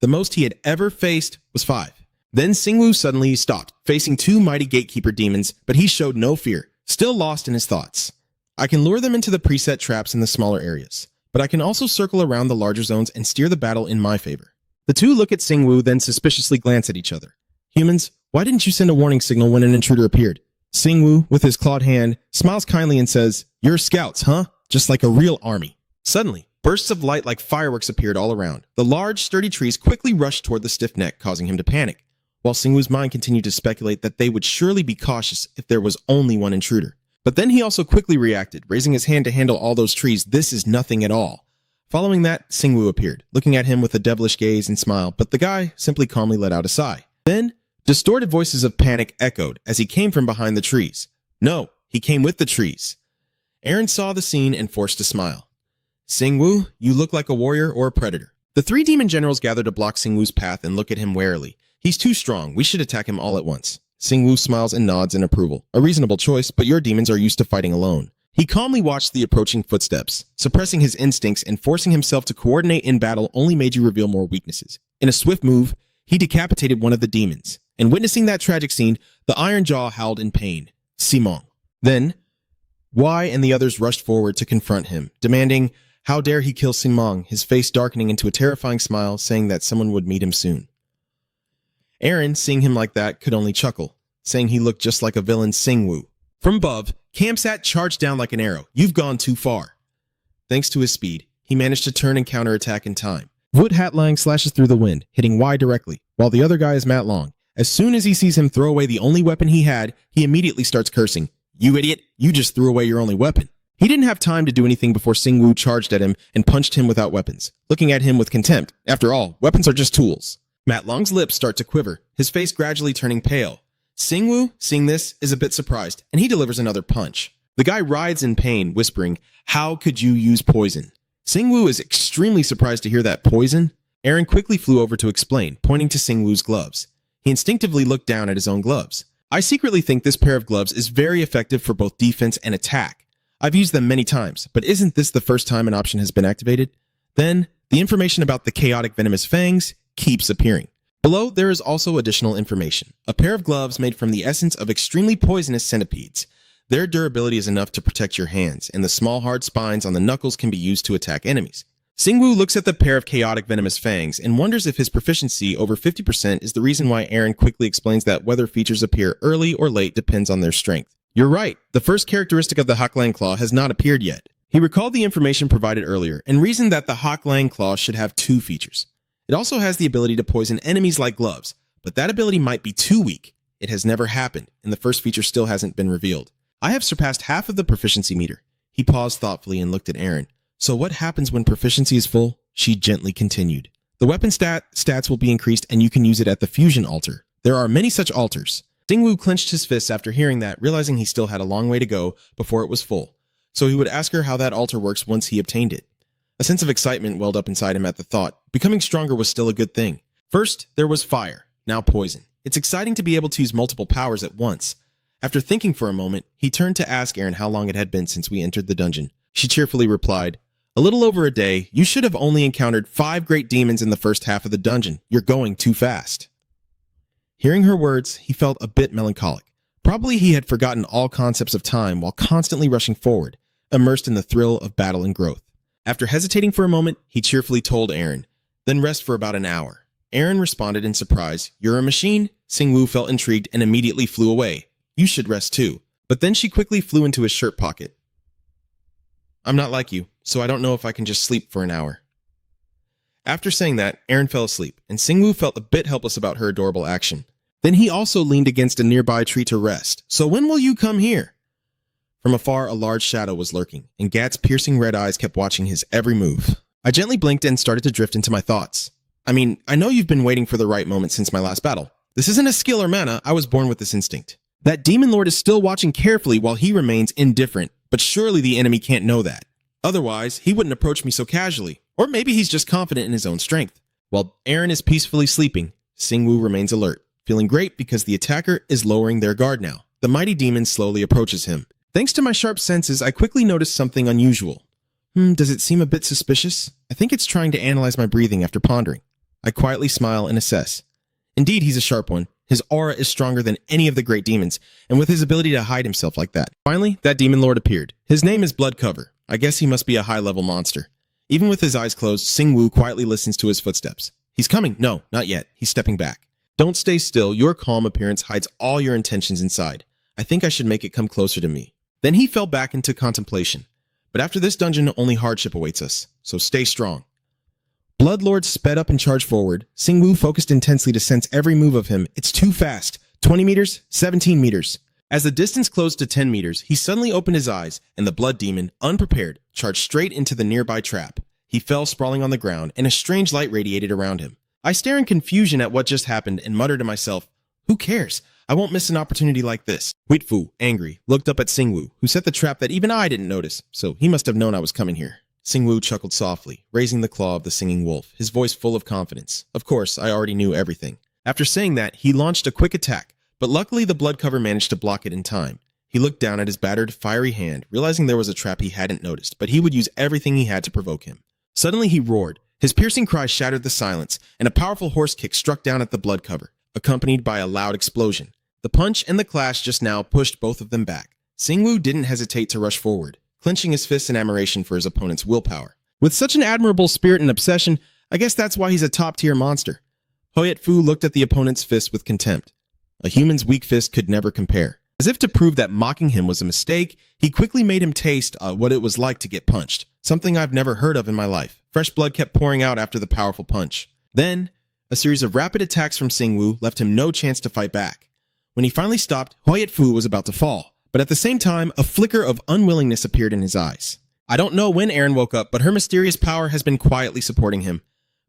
The most he had ever faced was 5. Then Singwu suddenly stopped, facing 2 mighty gatekeeper demons, but he showed no fear, still lost in his thoughts. I can lure them into the preset traps in the smaller areas, but I can also circle around the larger zones and steer the battle in my favor. The two look at Singwoo, then suspiciously glance at each other. Humans, why didn't you send a warning signal when an intruder appeared? Singwoo, with his clawed hand, smiles kindly and says, "You're scouts, huh? Just like a real army." Suddenly, bursts of light like fireworks appeared all around. The large, sturdy trees quickly rushed toward the stiff neck, causing him to panic, while Singwoo's mind continued to speculate that they would surely be cautious if there was only one intruder. But then he also quickly reacted, raising his hand to handle all those trees. This is nothing at all. Following that, Singwoo appeared, looking at him with a devilish gaze and smile, but the guy simply calmly let out a sigh. Then, distorted voices of panic echoed as he came from behind the trees. No, he came with the trees. Aaron saw the scene and forced a smile. Singwoo, you look like a warrior or a predator. The three demon generals gather to block Singwoo's path and look at him warily. He's too strong. We should attack him all at once. Singwoo smiles and nods in approval. A reasonable choice, but your demons are used to fighting alone. He calmly watched the approaching footsteps. Suppressing his instincts and forcing himself to coordinate in battle only made you reveal more weaknesses. In a swift move, he decapitated one of the demons. And witnessing that tragic scene, the Iron Jaw howled in pain. Simon. Then, Wai and the others rushed forward to confront him, demanding, how dare he kill Simon, his face darkening into a terrifying smile, saying that someone would meet him soon. Aaron, seeing him like that, could only chuckle, saying he looked just like a villain Singwoo. From above, Kamsat charged down like an arrow. You've gone too far. Thanks to his speed, he managed to turn and counterattack in time. Wood Hatlang slashes through the wind, hitting Wai directly, while the other guy is Matt Long. As soon as he sees him throw away the only weapon he had, he immediately starts cursing. You idiot, you just threw away your only weapon. He didn't have time to do anything before Singwoo charged at him and punched him without weapons, looking at him with contempt. After all, weapons are just tools. Matt Long's lips start to quiver, his face gradually turning pale. Singwoo, seeing this, is a bit surprised, and he delivers another punch. The guy writhes in pain, whispering, how could you use poison? Singwoo is extremely surprised to hear that poison. Aaron quickly flew over to explain, pointing to Singwoo's gloves. He instinctively looked down at his own gloves. I secretly think this pair of gloves is very effective for both defense and attack. I've used them many times, but isn't this the first time an option has been activated? Then, the information about the chaotic venomous fangs keeps appearing. Below, there is also additional information. A pair of gloves made from the essence of extremely poisonous centipedes. Their durability is enough to protect your hands, and the small hard spines on the knuckles can be used to attack enemies. Singwoo looks at the pair of chaotic venomous fangs and wonders if his proficiency over 50% is the reason why Aaron quickly explains that whether features appear early or late depends on their strength. You're right, the first characteristic of the Haklang Claw has not appeared yet. He recalled the information provided earlier and reasoned that the Haklang Claw should have two features. It also has the ability to poison enemies like gloves, but that ability might be too weak. It has never happened, and the first feature still hasn't been revealed. I have surpassed half of the proficiency meter. He paused thoughtfully and looked at Aaron. So what happens when proficiency is full? She gently continued. The weapon stats will be increased and you can use it at the fusion altar. There are many such altars. Singwoo clenched his fists after hearing that, realizing he still had a long way to go before it was full. So he would ask her how that altar works once he obtained it. A sense of excitement welled up inside him at the thought. Becoming stronger was still a good thing. First, there was fire, now poison. It's exciting to be able to use multiple powers at once. After thinking for a moment, he turned to ask Aaron how long it had been since we entered the dungeon. She cheerfully replied, a little over a day. You should have only encountered 5 great demons in the first half of the dungeon. You're going too fast. Hearing her words, he felt a bit melancholic. Probably he had forgotten all concepts of time while constantly rushing forward, immersed in the thrill of battle and growth. After hesitating for a moment, he cheerfully told Aaron, then rest for about an hour. Aaron responded in surprise, you're a machine? Singwoo felt intrigued and immediately flew away. You should rest too. But then she quickly flew into his shirt pocket. I'm not like you, so I don't know if I can just sleep for an hour. After saying that, Aaron fell asleep, and Singwoo felt a bit helpless about her adorable action. Then he also leaned against a nearby tree to rest. So when will you come here? From afar, a large shadow was lurking, and Gat's piercing red eyes kept watching his every move. I gently blinked and started to drift into my thoughts. I know you've been waiting for the right moment since my last battle. This isn't a skill or mana, I was born with this instinct. That demon lord is still watching carefully while he remains indifferent, but surely the enemy can't know that. Otherwise, he wouldn't approach me so casually. Or maybe he's just confident in his own strength. While Aaron is peacefully sleeping, Singwoo remains alert, feeling great because the attacker is lowering their guard now. The mighty demon slowly approaches him. Thanks to my sharp senses, I quickly noticed something unusual. Does it seem a bit suspicious? I think it's trying to analyze my breathing after pondering. I quietly smile and assess. Indeed, he's a sharp one. His aura is stronger than any of the great demons, and with his ability to hide himself like that. Finally, that demon lord appeared. His name is Bloodcover. I guess he must be a high-level monster. Even with his eyes closed, Singwoo quietly listens to his footsteps. He's coming. No, not yet. He's stepping back. Don't stay still. Your calm appearance hides all your intentions inside. I think I should make it come closer to me. Then he fell back into contemplation. But after this dungeon, only hardship awaits us, so stay strong. Bloodlord sped up and charged forward. Singwoo focused intensely to sense every move of him. It's too fast. 20 meters, 17 meters. As the distance closed to 10 meters, he suddenly opened his eyes, and the blood demon, unprepared, charged straight into the nearby trap. He fell sprawling on the ground, and a strange light radiated around him. I stare in confusion at what just happened and mutter to myself, who cares? I won't miss an opportunity like this. Huitfu, angry, looked up at Singwoo, who set the trap that even I didn't notice, so he must have known I was coming here. Singwoo chuckled softly, raising the claw of the singing wolf, his voice full of confidence. Of course, I already knew everything. After saying that, he launched a quick attack, but luckily the blood cover managed to block it in time. He looked down at his battered, fiery hand, realizing there was a trap he hadn't noticed, but he would use everything he had to provoke him. Suddenly he roared. His piercing cry shattered the silence, and a powerful horse kick struck down at the blood cover, accompanied by a loud explosion. The punch and the clash just now pushed both of them back. Singwoo didn't hesitate to rush forward, clenching his fists in admiration for his opponent's willpower. With such an admirable spirit and obsession, I guess that's why he's a top-tier monster. Huitfu looked at the opponent's fist with contempt. A human's weak fist could never compare. As if to prove that mocking him was a mistake, he quickly made him taste what it was like to get punched, something I've never heard of in my life. Fresh blood kept pouring out after the powerful punch. Then, a series of rapid attacks from Singwoo left him no chance to fight back. When he finally stopped, Huitfu was about to fall, but at the same time, a flicker of unwillingness appeared in his eyes. I don't know when Aaron woke up, but her mysterious power has been quietly supporting him.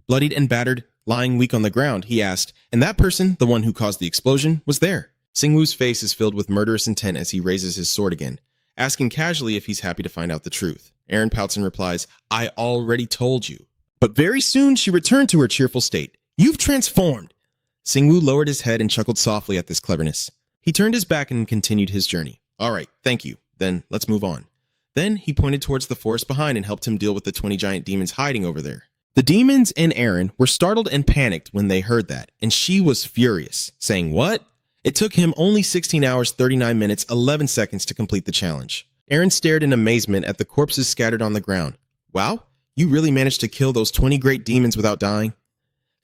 Bloodied and battered, lying weak on the ground, he asked, and that person, the one who caused the explosion, was there. Singwoo's face is filled with murderous intent as he raises his sword again, asking casually if he's happy to find out the truth. Aaron pouts and replies, I already told you. But very soon she returned to her cheerful state. You've transformed. Singwoo lowered his head and chuckled softly at this cleverness. He turned his back and continued his journey. All right, thank you. Then let's move on. Then he pointed towards the forest behind and helped him deal with the 20 giant demons hiding over there. The demons and Aaron were startled and panicked when they heard that, and she was furious, saying, what? It took him only 16 hours, 39 minutes, 11 seconds to complete the challenge. Aaron stared in amazement at the corpses scattered on the ground. Wow, you really managed to kill those 20 great demons without dying?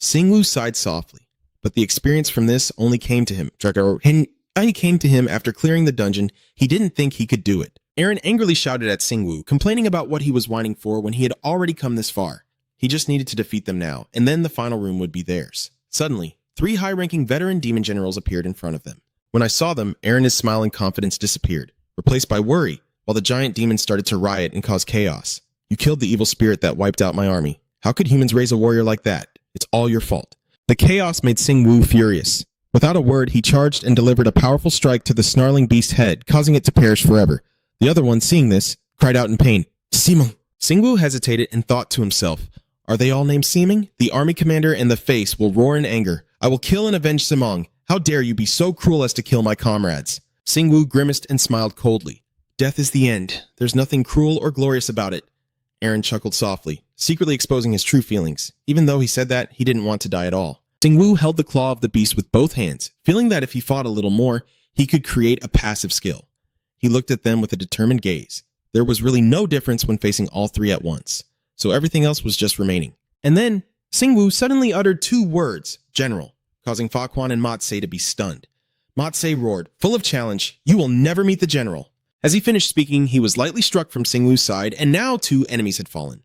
Singwoo sighed softly, but the experience from this only came to him. Came to him after clearing the dungeon. He didn't think he could do it. Aaron angrily shouted at Singwoo, complaining about what he was whining for when he had already come this far. He just needed to defeat them now, and then the final room would be theirs. Suddenly, 3 high-ranking veteran demon generals appeared in front of them. When I saw them, Aaron's smile and confidence disappeared, replaced by worry, while the giant demons started to riot and cause chaos. You killed the evil spirit that wiped out my army. How could humans raise a warrior like that? It's all your fault. The chaos made Singwoo furious. Without a word, he charged and delivered a powerful strike to the snarling beast's head, causing it to perish forever. The other one, seeing this, cried out in pain, Simon! Singwoo hesitated and thought to himself, are they all named Seeming? The army commander and the face will roar in anger. I will kill and avenge Simong. How dare you be so cruel as to kill my comrades? Singwoo grimaced and smiled coldly. Death is the end. There's nothing cruel or glorious about it. Aaron chuckled softly, secretly exposing his true feelings. Even though he said that, he didn't want to die at all. Singwoo held the claw of the beast with both hands, feeling that if he fought a little more, he could create a passive skill. He looked at them with a determined gaze. There was really no difference when facing all 3 at once, so everything else was just remaining. And then, Singwoo suddenly uttered 2 words, General, causing Fa Quan and Matse to be stunned. Matse roared, full of challenge, you will never meet the General. As he finished speaking, he was lightly struck from Singwoo's side, and now 2 enemies had fallen.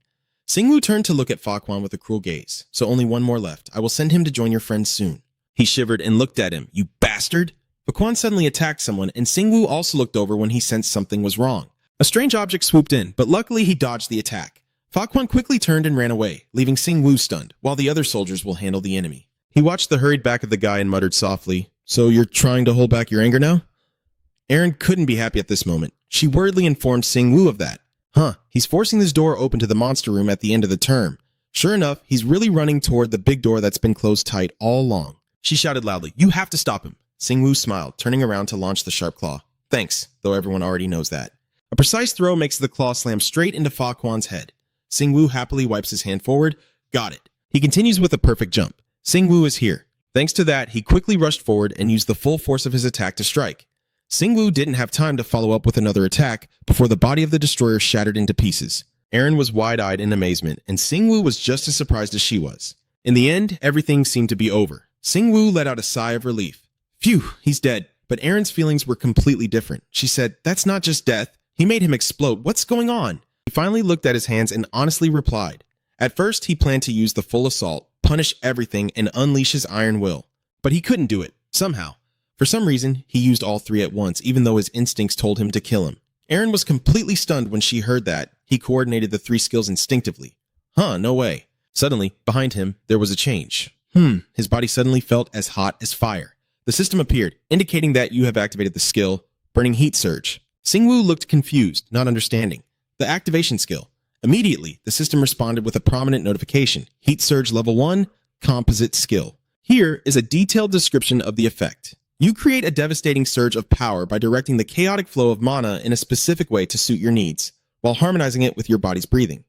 Singwoo turned to look at Fa Quan with a cruel gaze. So only one more left. I will send him to join your friends soon. He shivered and looked at him. You bastard! Fa Quan suddenly attacked someone, and Singwoo also looked over when he sensed something was wrong. A strange object swooped in, but luckily he dodged the attack. Fa Quan quickly turned and ran away, leaving Singwoo stunned, while the other soldiers will handle the enemy. He watched the hurried back of the guy and muttered softly, So you're trying to hold back your anger now? Aaron couldn't be happy at this moment. She worriedly informed Singwoo of that. He's forcing this door open to the monster room at the end of the term. Sure enough, he's really running toward the big door that's been closed tight all along. She shouted loudly, You have to stop him. Singwoo smiled, turning around to launch the sharp claw. Thanks, though everyone already knows that. A precise throw makes the claw slam straight into Fa Quan's head. Singwoo happily wipes his hand forward. Got it. He continues with a perfect jump. Singwoo is here. Thanks to that, he quickly rushed forward and used the full force of his attack to strike. Singwoo didn't have time to follow up with another attack before the body of the destroyer shattered into pieces. Aaron was wide-eyed in amazement, and Singwoo was just as surprised as she was. In the end, everything seemed to be over. Singwoo let out a sigh of relief. Phew, he's dead. But Erin's feelings were completely different. She said, "That's not just death. He made him explode. What's going on?" He finally looked at his hands and honestly replied. At first, he planned to use the full assault, punish everything, and unleash his iron will. But he couldn't do it, somehow. For some reason, he used all three at once, even though his instincts told him to kill him. Erin was completely stunned when she heard that. He coordinated the three skills instinctively. No way. Suddenly, behind him, there was a change. His body suddenly felt as hot as fire. The system appeared, indicating that you have activated the skill, Burning Heat Surge. Singwoo looked confused, not understanding. The activation skill. Immediately, the system responded with a prominent notification. Heat Surge Level 1, Composite Skill. Here is a detailed description of the effect. You create a devastating surge of power by directing the chaotic flow of mana in a specific way to suit your needs, while harmonizing it with your body's breathing.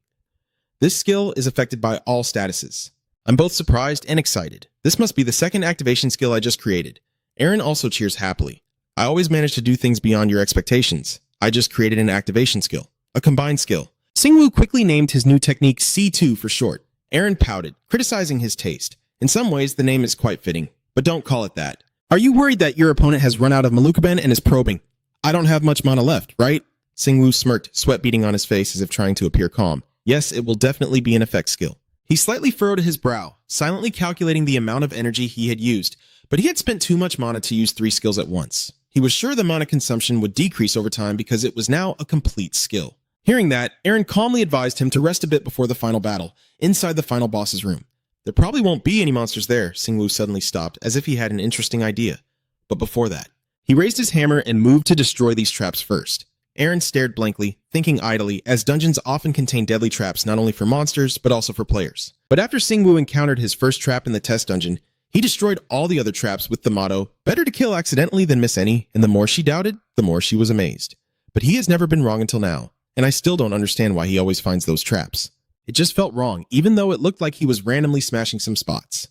This skill is affected by all statuses. I'm both surprised and excited. This must be the second activation skill I just created. Erin also cheers happily. I always manage to do things beyond your expectations. I just created an activation skill, a combined skill. Singwoo quickly named his new technique C2 for short. Erin pouted, criticizing his taste. In some ways, the name is quite fitting, but don't call it that. Are you worried that your opponent has run out of Malukaben and is probing? I don't have much mana left, right? Singwoo smirked, sweat beading on his face as if trying to appear calm. Yes, it will definitely be an effect skill. He slightly furrowed his brow, silently calculating the amount of energy he had used, but he had spent too much mana to use three skills at once. He was sure the mana consumption would decrease over time because it was now a complete skill. Hearing that, Erin calmly advised him to rest a bit before the final battle, inside the final boss's room. There probably won't be any monsters there. Singwoo suddenly stopped, as if he had an interesting idea. But before that, he raised his hammer and moved to destroy these traps first. Erin stared blankly, thinking idly, as dungeons often contain deadly traps not only for monsters, but also for players. But after Singwoo encountered his first trap in the test dungeon, he destroyed all the other traps with the motto, "Better to kill accidentally than miss any," and the more she doubted, the more she was amazed. But he has never been wrong until now, and I still don't understand why he always finds those traps. It just felt wrong, even though it looked like he was randomly smashing some spots.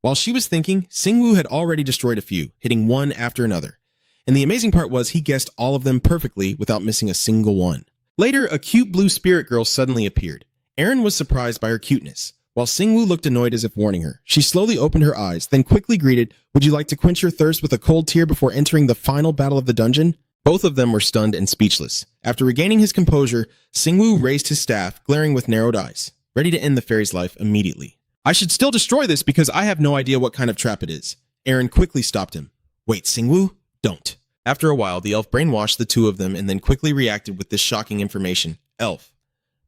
While she was thinking, Singwoo had already destroyed a few, hitting one after another. And the amazing part was he guessed all of them perfectly without missing a single one. Later, a cute blue spirit girl suddenly appeared. Erin was surprised by her cuteness. While Singwoo looked annoyed as if warning her, she slowly opened her eyes, then quickly greeted, "Would you like to quench your thirst with a cold tear before entering the final battle of the dungeon?" Both of them were stunned and speechless. After regaining his composure, Singwoo raised his staff, glaring with narrowed eyes, ready to end the fairy's life immediately. "I should still destroy this because I have no idea what kind of trap it is." Erin quickly stopped him. "Wait, Singwoo, don't." After a while, the elf brainwashed the two of them and then quickly reacted with this shocking information. "Elf."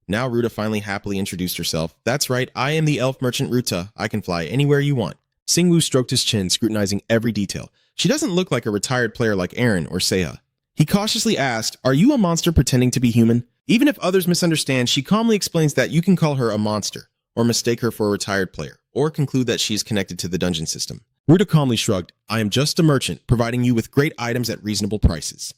Now Ruta finally happily introduced herself. "That's right, I am the elf merchant Ruta. I can fly anywhere you want." Singwoo stroked his chin, scrutinizing every detail. She doesn't look like a retired player like Erin or Seiya. He cautiously asked, "Are you a monster pretending to be human?" Even if others misunderstand, she calmly explains that you can call her a monster, or mistake her for a retired player, or conclude that she is connected to the dungeon system. Ruta calmly shrugged. "I am just a merchant, providing you with great items at reasonable prices."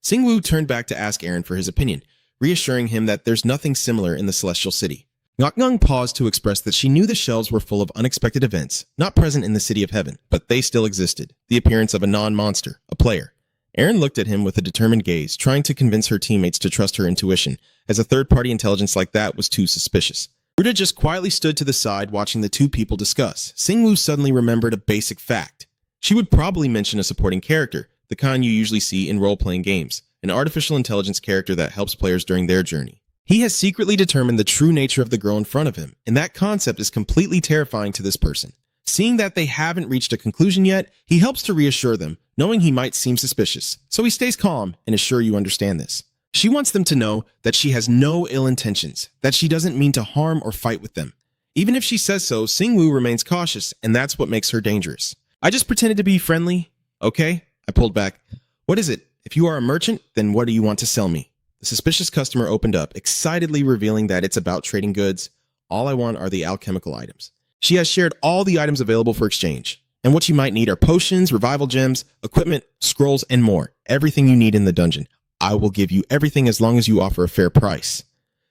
Singwoo turned back to ask Erin for his opinion, reassuring him that there's nothing similar in the Celestial City. Ngakngung paused to express that she knew the shelves were full of unexpected events, not present in the City of Heaven, but they still existed. The appearance of a non-monster, a player. Erin looked at him with a determined gaze, trying to convince her teammates to trust her intuition, as a third-party intelligence like that was too suspicious. Ruta just quietly stood to the side watching the two people discuss. Singwoo suddenly remembered a basic fact. She would probably mention a supporting character, the kind you usually see in role-playing games, an artificial intelligence character that helps players during their journey. He has secretly determined the true nature of the girl in front of him, and that concept is completely terrifying to this person. Seeing that they haven't reached a conclusion yet, he helps to reassure them, knowing he might seem suspicious, so he stays calm and is sure you understand this. She wants them to know that she has no ill intentions, that she doesn't mean to harm or fight with them. Even if she says so, Singwoo remains cautious, and that's what makes her dangerous. "I just pretended to be friendly, okay?" I pulled back. "What is it? If you are a merchant, then what do you want to sell me?" The suspicious customer opened up, excitedly revealing that it's about trading goods. "All I want are the alchemical items." She has shared all the items available for exchange. And what you might need are potions, revival gems, equipment, scrolls, and more. Everything you need in the dungeon. I will give you everything as long as you offer a fair price.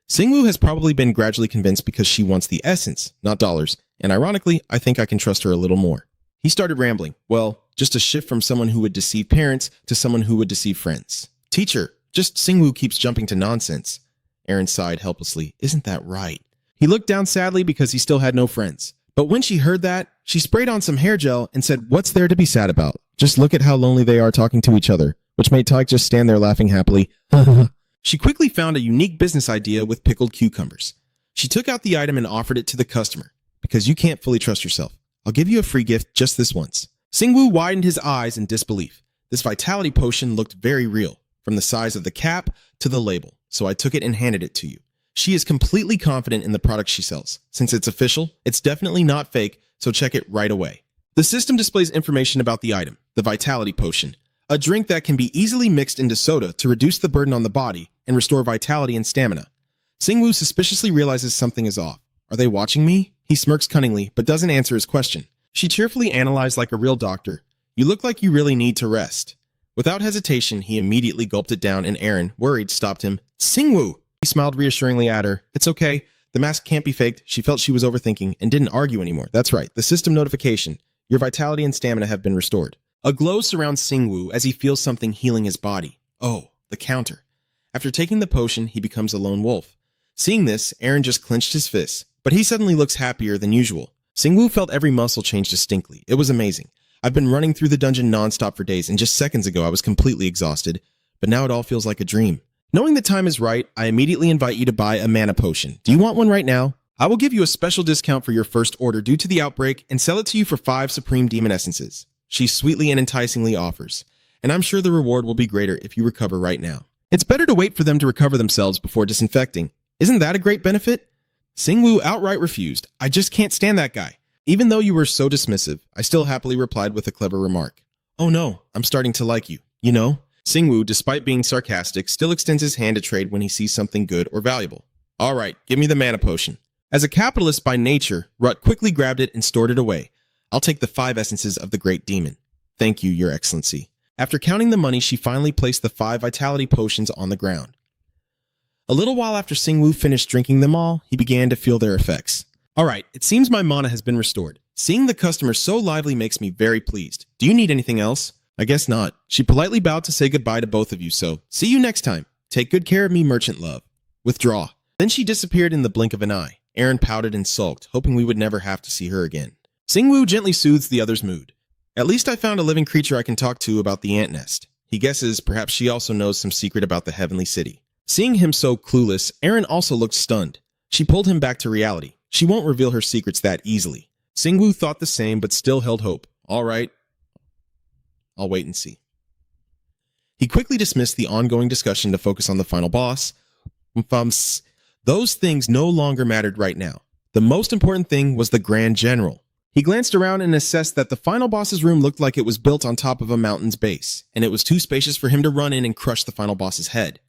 Singwoo has probably been gradually convinced because she wants the essence, not dollars. And ironically, I think I can trust her a little more. He started rambling. Well, just a shift from someone who would deceive parents to someone who would deceive friends. "Teacher, just Singwoo keeps jumping to nonsense." Erin sighed helplessly. "Isn't that right?" He looked down sadly because he still had no friends. But when she heard that, she sprayed on some hair gel and said, What's there to be sad about? Just look at how lonely they are talking to each other, which made Tyke just stand there laughing happily. She quickly found a unique business idea with pickled cucumbers. She took out the item and offered it to the customer. Because you can't fully trust yourself, I'll give you a free gift just this once. Singwoo widened his eyes in disbelief. This vitality potion looked very real, from the size of the cap to the label, so I took it and handed it to you. She is completely confident in the product she sells. Since it's official, it's definitely not fake, so check it right away. The system displays information about the item, the vitality potion, a drink that can be easily mixed into soda to reduce the burden on the body and restore vitality and stamina. Singwoo suspiciously realizes something is off. Are they watching me? He smirks cunningly, but doesn't answer his question. She cheerfully analyzed like a real doctor. You look like you really need to rest. Without hesitation, he immediately gulped it down and Aaron, worried, stopped him. Singwoo! He smiled reassuringly at her. It's okay. The mask can't be faked. She felt she was overthinking and didn't argue anymore. That's right. The system notification. Your vitality and stamina have been restored. A glow surrounds Singwoo as he feels something healing his body. Oh, the counter. After taking the potion, he becomes a lone wolf. Seeing this, Aaron just clenched his fists, but he suddenly looks happier than usual. Singwoo felt every muscle change distinctly. It was amazing. I've been running through the dungeon nonstop for days, and just seconds ago I was completely exhausted, but now it all feels like a dream. Knowing the time is right, I immediately invite you to buy a mana potion. Do you want one right now? I will give you a special discount for your first order due to the outbreak and sell it to you for 5 Supreme Demon Essences. She sweetly and enticingly offers, and I'm sure the reward will be greater if you recover right now. It's better to wait for them to recover themselves before disinfecting. Isn't that a great benefit? Singwoo outright refused. I just can't stand that guy. Even though you were so dismissive, I still happily replied with a clever remark. Oh no, I'm starting to like you. You know? Singwoo, despite being sarcastic, still extends his hand to trade when he sees something good or valuable. All right, give me the mana potion. As a capitalist by nature, Rut quickly grabbed it and stored it away. I'll take the 5 essences of the Great Demon. Thank you, Your Excellency. After counting the money, she finally placed the 5 vitality potions on the ground. A little while after Singwoo finished drinking them all, he began to feel their effects. All right, it seems my mana has been restored. Seeing the customer so lively makes me very pleased. Do you need anything else? I guess not. She politely bowed to say goodbye to both of you, so see you next time. Take good care of me, merchant love. Withdraw. Then she disappeared in the blink of an eye. Aaron pouted and sulked, hoping we would never have to see her again. Singwoo gently soothes the other's mood. At least I found a living creature I can talk to about the ant nest. He guesses perhaps she also knows some secret about the heavenly city. Seeing him so clueless, Aaron also looked stunned. She pulled him back to reality. She won't reveal her secrets that easily. Singwoo thought the same, but still held hope. All right. I'll wait and see. He quickly dismissed the ongoing discussion to focus on the final boss. Those things no longer mattered right now. The most important thing was the Grand General. He glanced around and assessed that the final boss's room looked like it was built on top of a mountain's base, and it was too spacious for him to run in and crush the final boss's head.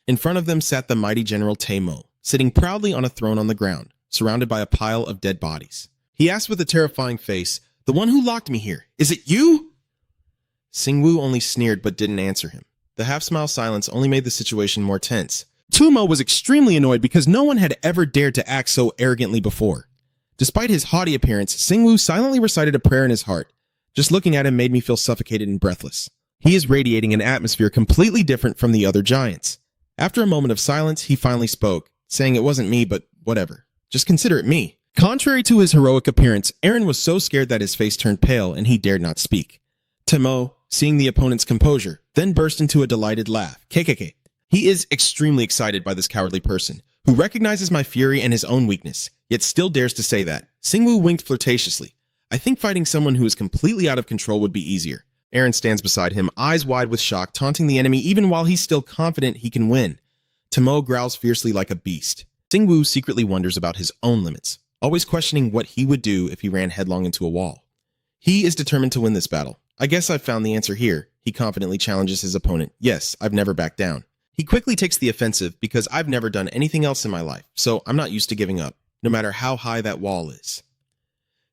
In front of them sat the mighty General Taemo, sitting proudly on a throne on the ground, surrounded by a pile of dead bodies. He asked with a terrifying face, "The one who locked me here, is it you?" Singwoo only sneered but didn't answer him. The half-smile silence only made the situation more tense. Taemo was extremely annoyed because no one had ever dared to act so arrogantly before. Despite his haughty appearance, Singwoo silently recited a prayer in his heart. Just looking at him made me feel suffocated and breathless. He is radiating an atmosphere completely different from the other giants. After a moment of silence, he finally spoke, saying it wasn't me, but whatever. Just consider it me. Contrary to his heroic appearance, Aaron was so scared that his face turned pale and he dared not speak. Taemo, seeing the opponent's composure, then burst into a delighted laugh. KKK. He is extremely excited by this cowardly person, who recognizes my fury and his own weakness, yet still dares to say that. Singwoo winked flirtatiously. I think fighting someone who is completely out of control would be easier. Aaron stands beside him, eyes wide with shock, taunting the enemy even while he's still confident he can win. Taemo growls fiercely like a beast. Singwoo secretly wonders about his own limits, always questioning what he would do if he ran headlong into a wall. He is determined to win this battle. I guess I've found the answer here. He confidently challenges his opponent. Yes, I've never backed down. He quickly takes the offensive because I've never done anything else in my life, so I'm not used to giving up, no matter how high that wall is.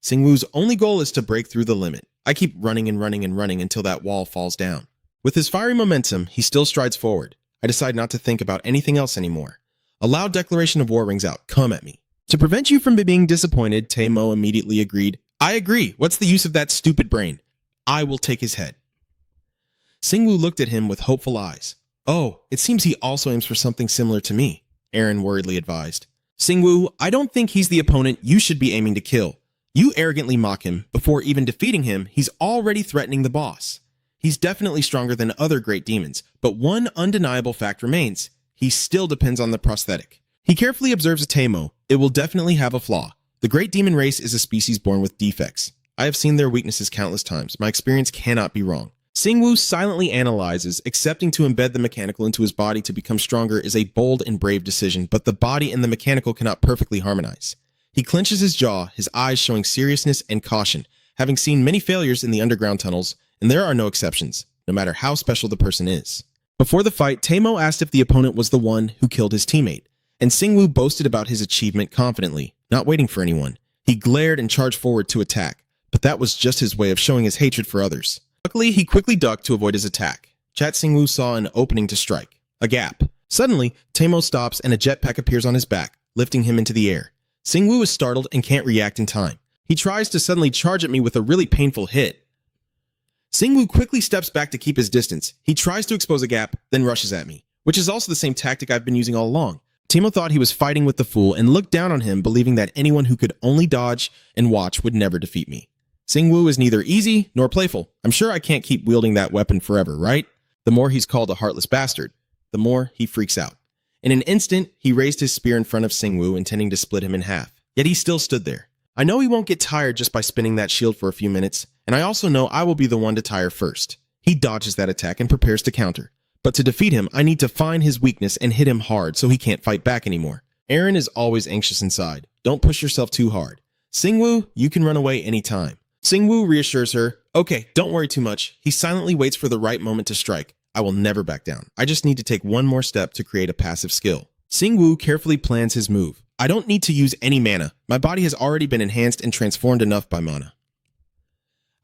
Singwoo's only goal is to break through the limit. I keep running and running and running until that wall falls down. With his fiery momentum, he still strides forward. I decide not to think about anything else anymore. A loud declaration of war rings out. Come at me. To prevent you from being disappointed, Taemo immediately agreed. I agree. What's the use of that stupid brain? I will take his head. Singwoo looked at him with hopeful eyes. Oh, it seems he also aims for something similar to me, Aaron worriedly advised. Singwoo, I don't think he's the opponent you should be aiming to kill. You arrogantly mock him. Before even defeating him, he's already threatening the boss. He's definitely stronger than other great demons, but one undeniable fact remains. He still depends on the prosthetic. He carefully observes Teimo. It will definitely have a flaw. The great demon race is a species born with defects. I have seen their weaknesses countless times. My experience cannot be wrong. Singwoo silently analyzes. Accepting to embed the mechanical into his body to become stronger is a bold and brave decision, but the body and the mechanical cannot perfectly harmonize. He clenches his jaw, his eyes showing seriousness and caution, having seen many failures in the underground tunnels, and there are no exceptions, no matter how special the person is. Before the fight, Teimo asked if the opponent was the one who killed his teammate, and Singwoo boasted about his achievement confidently, not waiting for anyone. He glared and charged forward to attack, but that was just his way of showing his hatred for others. Luckily, he quickly ducked to avoid his attack. Chat Singwoo saw an opening to strike, a gap. Suddenly, Teimo stops and a jetpack appears on his back, lifting him into the air. Singwoo is startled and can't react in time. He tries to suddenly charge at me with a really painful hit. Singwoo quickly steps back to keep his distance. He tries to expose a gap, then rushes at me, which is also the same tactic I've been using all along. Teimo thought he was fighting with the fool and looked down on him, believing that anyone who could only dodge and watch would never defeat me. Singwoo is neither easy nor playful. I'm sure I can't keep wielding that weapon forever, right? The more he's called a heartless bastard, the more he freaks out. In an instant, he raised his spear in front of Singwoo, intending to split him in half. Yet he still stood there. I know he won't get tired just by spinning that shield for a few minutes, and I also know I will be the one to tire first. He dodges that attack and prepares to counter. But to defeat him, I need to find his weakness and hit him hard so he can't fight back anymore. Eren is always anxious inside. Don't push yourself too hard. Singwoo, you can run away anytime. Singwoo reassures her, okay, don't worry too much. He silently waits for the right moment to strike. I will never back down. I just need to take one more step to create a passive skill. Singwoo carefully plans his move. I don't need to use any mana. My body has already been enhanced and transformed enough by mana.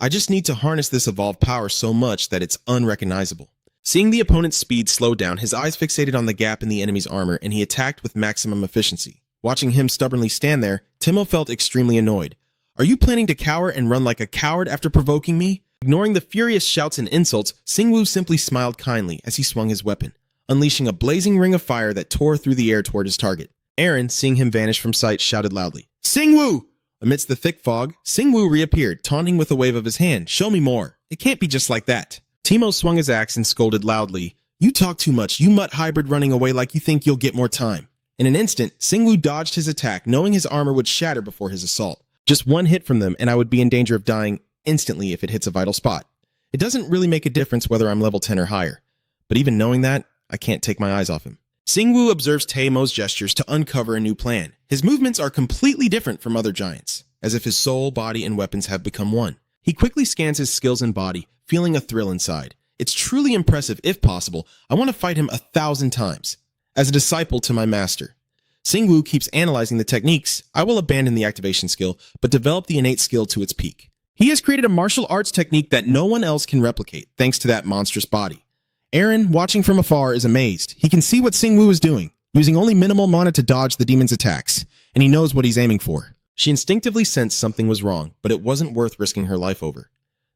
I just need to harness this evolved power so much that it's unrecognizable. Seeing the opponent's speed slow down, his eyes fixated on the gap in the enemy's armor, and he attacked with maximum efficiency. Watching him stubbornly stand there, Teimo felt extremely annoyed. Are you planning to cower and run like a coward after provoking me? Ignoring the furious shouts and insults, Singwoo simply smiled kindly as he swung his weapon, unleashing a blazing ring of fire that tore through the air toward his target. Eren, seeing him vanish from sight, shouted loudly, Singwoo! Amidst the thick fog, Singwoo reappeared, taunting with a wave of his hand. Show me more. It can't be just like that. Teimo swung his axe and scolded loudly, You talk too much, you mutt hybrid running away like you think you'll get more time. In an instant, Singwoo dodged his attack, knowing his armor would shatter before his assault. Just one hit from them, and I would be in danger of dying instantly if it hits a vital spot. It doesn't really make a difference whether I'm level 10 or higher. But even knowing that, I can't take my eyes off him. Singwoo observes Teimo's gestures to uncover a new plan. His movements are completely different from other giants, as if his soul, body, and weapons have become one. He quickly scans his skills and body, feeling a thrill inside. It's truly impressive. If possible, I want to fight him 1,000 times. As a disciple to my master. Singwoo keeps analyzing the techniques. I will abandon the activation skill, but develop the innate skill to its peak. He has created a martial arts technique that no one else can replicate, thanks to that monstrous body. Eren, watching from afar, is amazed. He can see what Singwoo is doing, using only minimal mana to dodge the demon's attacks, and he knows what he's aiming for. She instinctively sensed something was wrong, but it wasn't worth risking her life over.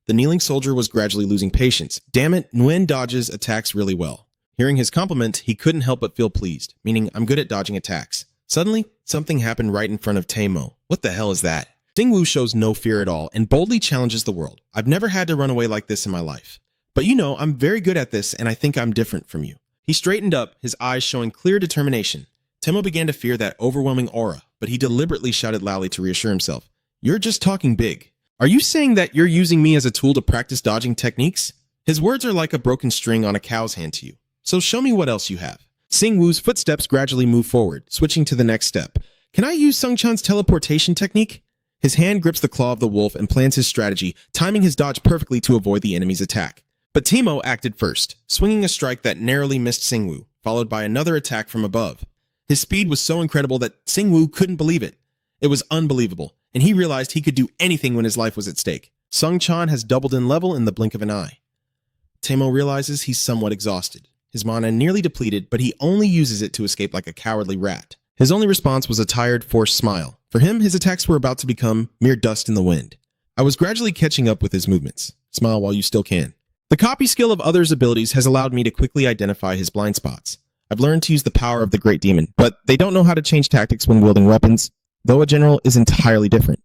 The kneeling soldier was gradually losing patience. Damn it, Nguyen dodges attacks really well. Hearing his compliment, he couldn't help but feel pleased, meaning I'm good at dodging attacks. Suddenly, something happened right in front of Teimo. What the hell is that? Singwoo shows no fear at all and boldly challenges the world. I've never had to run away like this in my life. But you know, I'm very good at this and I think I'm different from you. He straightened up, his eyes showing clear determination. Teimo began to fear that overwhelming aura, but he deliberately shouted loudly to reassure himself. You're just talking big. Are you saying that you're using me as a tool to practice dodging techniques? His words are like a broken string on a cow's hand to you. So show me what else you have. Singwoo's footsteps gradually move forward, switching to the next step. Can I use Sungchan's teleportation technique? His hand grips the claw of the wolf and plans his strategy, timing his dodge perfectly to avoid the enemy's attack. But Teimo acted first, swinging a strike that narrowly missed Singwoo, followed by another attack from above. His speed was so incredible that Singwoo couldn't believe it. It was unbelievable, and he realized he could do anything when his life was at stake. Sungchan has doubled in level in the blink of an eye. Teimo realizes he's somewhat exhausted. His mana nearly depleted, but he only uses it to escape like a cowardly rat. His only response was a tired, forced smile. For him, his attacks were about to become mere dust in the wind. I was gradually catching up with his movements. Smile while you still can. The copy skill of others' abilities has allowed me to quickly identify his blind spots. I've learned to use the power of the Great Demon, but they don't know how to change tactics when wielding weapons, though a general is entirely different.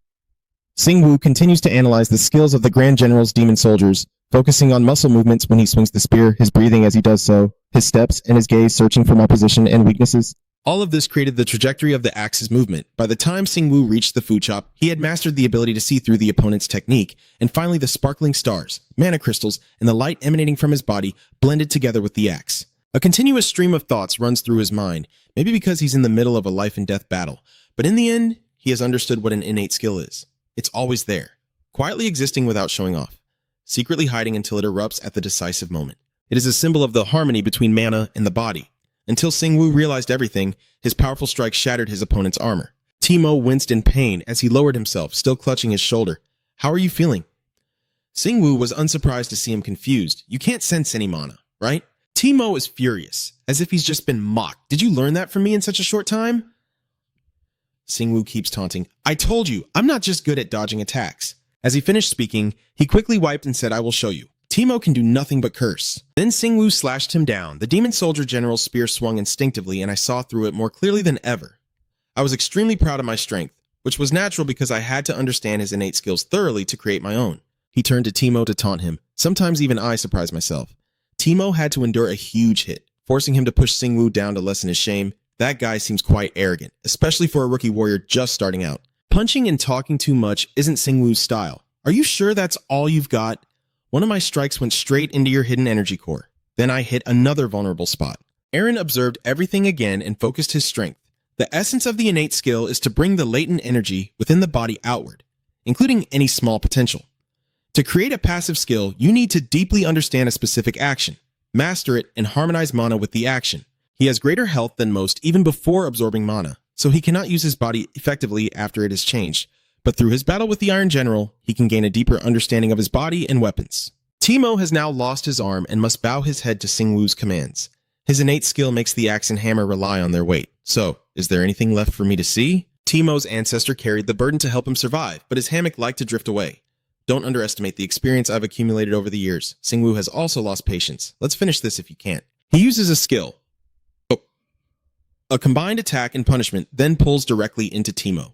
Sing-woo continues to analyze the skills of the Grand General's demon soldiers, focusing on muscle movements when he swings the spear, his breathing as he does so, his steps, and his gaze searching for opposition and weaknesses. All of this created the trajectory of the axe's movement. By the time Sing-woo reached the food shop, he had mastered the ability to see through the opponent's technique, and finally the sparkling stars, mana crystals, and the light emanating from his body blended together with the axe. A continuous stream of thoughts runs through his mind, maybe because he's in the middle of a life and death battle, but in the end, he has understood what an innate skill is. It's always there, quietly existing without showing off, secretly hiding until it erupts at the decisive moment. It is a symbol of the harmony between mana and the body. Until Sing-woo realized everything, his powerful strike shattered his opponent's armor. Timo winced in pain as he lowered himself, still clutching his shoulder. "How are you feeling?" Sing-woo was unsurprised to see him confused. "You can't sense any mana, right?" Timo is furious, as if he's just been mocked. "Did you learn that from me in such a short time?" Sing-woo keeps taunting. "I told you, I'm not just good at dodging attacks." As he finished speaking, he quickly wiped and said, "I will show you." Timo can do nothing but curse. Then Sing-woo slashed him down. The demon soldier general's spear swung instinctively, and I saw through it more clearly than ever. I was extremely proud of my strength, which was natural because I had to understand his innate skills thoroughly to create my own. He turned to Timo to taunt him. Sometimes even I surprised myself. Timo had to endure a huge hit, forcing him to push Sing-woo down to lessen his shame. That guy seems quite arrogant, especially for a rookie warrior just starting out. Punching and talking too much isn't Sing-woo's style. Are you sure that's all you've got? One of my strikes went straight into your hidden energy core. Then I hit another vulnerable spot. Eren observed everything again and focused his strength. The essence of the innate skill is to bring the latent energy within the body outward, including any small potential. To create a passive skill, you need to deeply understand a specific action, master it, and harmonize mana with the action. He has greater health than most even before absorbing mana, so he cannot use his body effectively after it is changed. But through his battle with the Iron General, he can gain a deeper understanding of his body and weapons. Timo has now lost his arm and must bow his head to Sing-woo's commands. His innate skill makes the axe and hammer rely on their weight. So, is there anything left for me to see? Timo's ancestor carried the burden to help him survive, but his hammock liked to drift away. Don't underestimate the experience I've accumulated over the years. Sing-woo has also lost patience. Let's finish this if you can't. He uses a skill. A combined attack and punishment then pulls directly into Timo.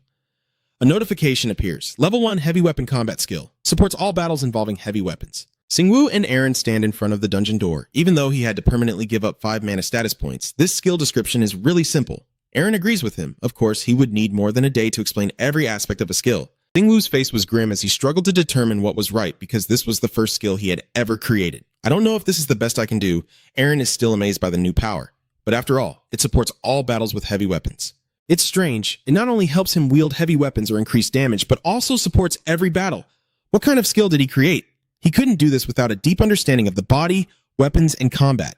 A notification appears. Level 1 heavy weapon combat skill. Supports all battles involving heavy weapons. Sing-woo and Eren stand in front of the dungeon door. Even though he had to permanently give up 5 mana status points, this skill description is really simple. Eren agrees with him. Of course, he would need more than a day to explain every aspect of a skill. Sing-woo's face was grim as he struggled to determine what was right because this was the first skill he had ever created. I don't know if this is the best I can do. Eren is still amazed by the new power. But after all, it supports all battles with heavy weapons. It's strange. It not only helps him wield heavy weapons or increase damage, but also supports every battle. What kind of skill did he create? He couldn't do this without a deep understanding of the body, weapons, and combat.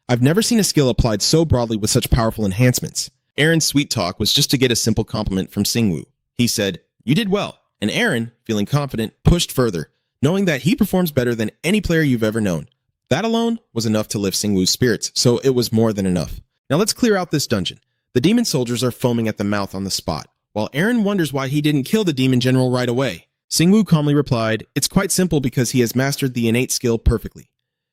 I've never seen a skill applied so broadly with such powerful enhancements. Eren's sweet talk was just to get a simple compliment from Sing-woo. He said, "You did well." And Eren, feeling confident, pushed further, knowing that he performs better than any player you've ever known. That alone was enough to lift Sing-woo's spirits, so it was more than enough. Now let's clear out this dungeon. The demon soldiers are foaming at the mouth on the spot, while Eren wonders why he didn't kill the demon general right away. Sing-woo calmly replied, "It's quite simple because he has mastered the innate skill perfectly."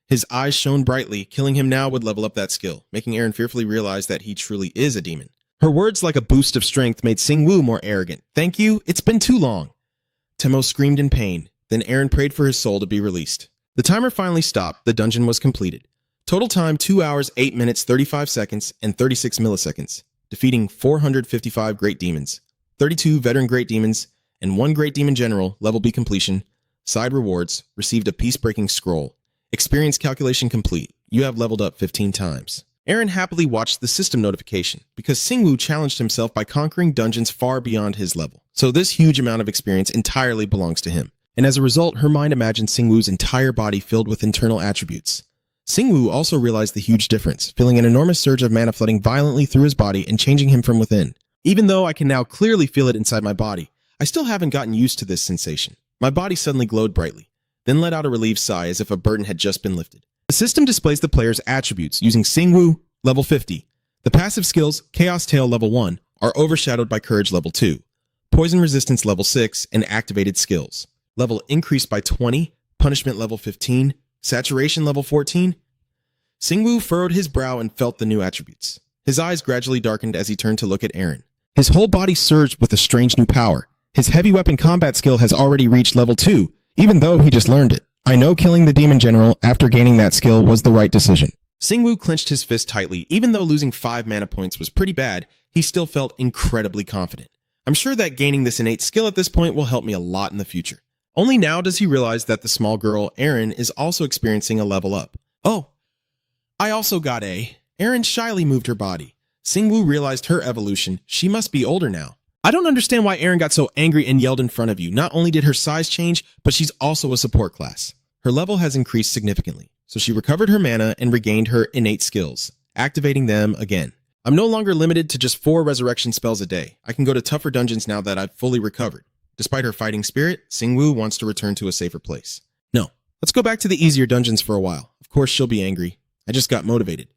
His eyes shone brightly. Killing him now would level up that skill, making Eren fearfully realize that he truly is a demon. Her words like a boost of strength made Sing-woo more arrogant. "Thank you, it's been too long." Timo screamed in pain. Then Eren prayed for his soul to be released. The timer finally stopped. The dungeon was completed. Total time 2 hours, 8 minutes, 35 seconds, and 36 milliseconds. Defeating 455 Great Demons, 32 Veteran Great Demons, and 1 Great Demon General, level B completion. Side rewards, received a peace-breaking scroll. Experience calculation complete. You have leveled up 15 times. Eren happily watched the system notification, because Sing-woo challenged himself by conquering dungeons far beyond his level. So this huge amount of experience entirely belongs to him. And as a result, her mind imagined Sing-woo's entire body filled with internal attributes. Sing-woo also realized the huge difference, feeling an enormous surge of mana flooding violently through his body and changing him from within. Even though I can now clearly feel it inside my body, I still haven't gotten used to this sensation. My body suddenly glowed brightly, then let out a relieved sigh as if a burden had just been lifted. The system displays the player's attributes using Sing-woo, level 50. The passive skills, Chaos Tail level 1, are overshadowed by Courage level 2, Poison Resistance level 6, and activated skills. Level increased by 20, Punishment level 15, Saturation level 14. Sing-woo furrowed his brow and felt the new attributes. His eyes gradually darkened as he turned to look at Eren. His whole body surged with a strange new power. His heavy weapon combat skill has already reached level 2, even though he just learned it. I know killing the demon general after gaining that skill was the right decision. Singwoo clenched his fist tightly. Even though losing 5 mana points was pretty bad, he still felt incredibly confident. I'm sure that gaining this innate skill at this point will help me a lot in the future. Only now does he realize that the small girl, Erin, is also experiencing a level up. Oh, I also got A. Erin shyly moved her body. Singwoo realized her evolution. She must be older now. I don't understand why Erin got so angry and yelled in front of you. Not only did her size change, but she's also a support class. Her level has increased significantly, so she recovered her mana and regained her innate skills, activating them again. I'm no longer limited to just 4 resurrection spells a day. I can go to tougher dungeons now that I've fully recovered. Despite her fighting spirit, Singwoo wants to return to a safer place. No, let's go back to the easier dungeons for a while. Of course she'll be angry. I just got motivated.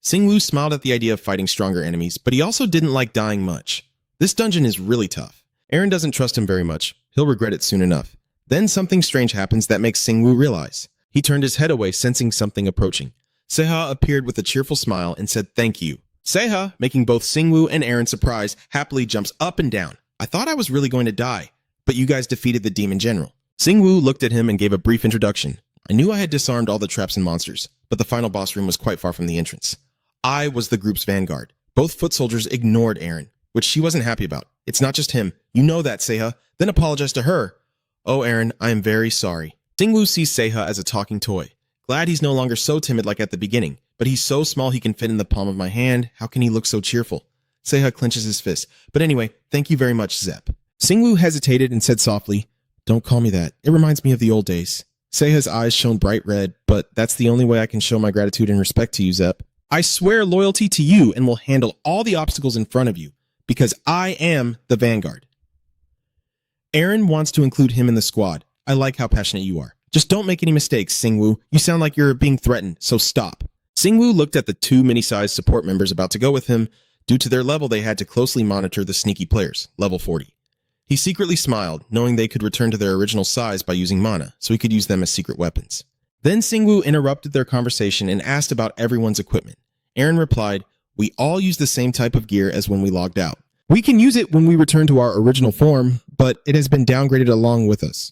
Singwoo smiled at the idea of fighting stronger enemies, but he also didn't like dying much. This dungeon is really tough. Erin doesn't trust him very much. He'll regret it soon enough. Then something strange happens that makes Singwoo realize. He turned his head away, sensing something approaching. Seha appeared with a cheerful smile and said thank you. Seha, making both Singwoo and Erin surprised, happily jumps up and down. I thought I was really going to die, but you guys defeated the demon general. Singwoo looked at him and gave a brief introduction. I knew I had disarmed all the traps and monsters, but the final boss room was quite far from the entrance. I was the group's vanguard. Both foot soldiers ignored Erin, which she wasn't happy about. It's not just him. You know that, Seha. Then apologize to her. Oh, Erin, I am very sorry. Singwoo sees Seha as a talking toy. Glad he's no longer so timid like at the beginning, but he's so small he can fit in the palm of my hand. How can he look so cheerful? Seha clenches his fist. But anyway, thank you very much, Zep. Singwoo hesitated and said softly, don't call me that. It reminds me of the old days. Seha's eyes shone bright red, but that's the only way I can show my gratitude and respect to you, Zep. I swear loyalty to you and will handle all the obstacles in front of you, because I am the vanguard. Erin wants to include him in the squad. I like how passionate you are. Just don't make any mistakes, Singwoo. You sound like you're being threatened, so stop. Singwoo looked at the 2 mini-sized support members about to go with him. Due to their level, they had to closely monitor the sneaky players, level 40. He secretly smiled, knowing they could return to their original size by using mana, so he could use them as secret weapons. Then Singwoo interrupted their conversation and asked about everyone's equipment. Erin replied, we all use the same type of gear as when we logged out. We can use it when we return to our original form, but it has been downgraded along with us.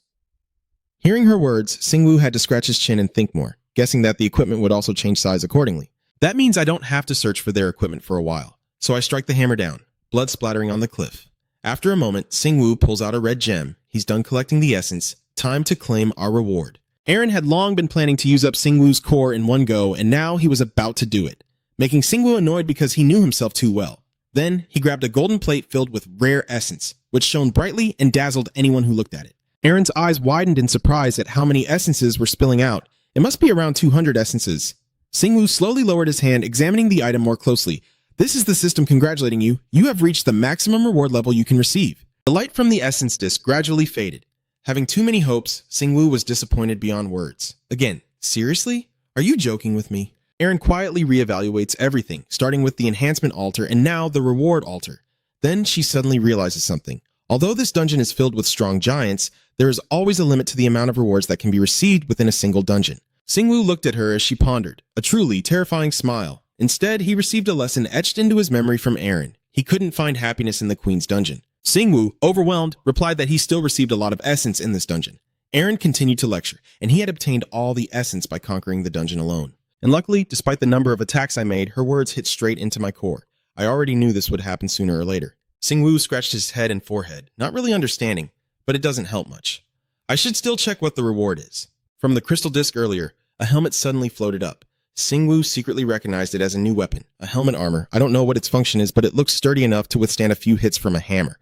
Hearing her words, Singwoo had to scratch his chin and think more, guessing that the equipment would also change size accordingly. That means I don't have to search for their equipment for a while, so I strike the hammer down, blood splattering on the cliff. After a moment, Singwoo pulls out a red gem. He's done collecting the essence. Time to claim our reward. Erin had long been planning to use up Singwoo's core in one go, and now he was about to do it, making Singwoo annoyed because he knew himself too well. Then he grabbed a golden plate filled with rare essence, which shone brightly and dazzled anyone who looked at it. Erin's eyes widened in surprise at how many essences were spilling out. It must be around 200 essences. Singwoo slowly lowered his hand, examining the item more closely. This is the system congratulating you. You have reached the maximum reward level you can receive. The light from the essence disc gradually faded. Having too many hopes, Singwoo was disappointed beyond words. Again, seriously? Are you joking with me? Erin quietly reevaluates everything, starting with the enhancement altar and now the reward altar. Then she suddenly realizes something. Although this dungeon is filled with strong giants, there is always a limit to the amount of rewards that can be received within a single dungeon. Singwoo looked at her as she pondered, a truly terrifying smile. Instead, he received a lesson etched into his memory from Erin. He couldn't find happiness in the Queen's dungeon. Singwoo, overwhelmed, replied that he still received a lot of essence in this dungeon. Erin continued to lecture, and he had obtained all the essence by conquering the dungeon alone. And luckily, despite the number of attacks I made, her words hit straight into my core. I already knew this would happen sooner or later. Singwoo scratched his head and forehead, not really understanding, but it doesn't help much. I should still check what the reward is. From the crystal disc earlier, a helmet suddenly floated up. Singwoo secretly recognized it as a new weapon, a helmet armor. I don't know what its function is, but it looks sturdy enough to withstand a few hits from a hammer.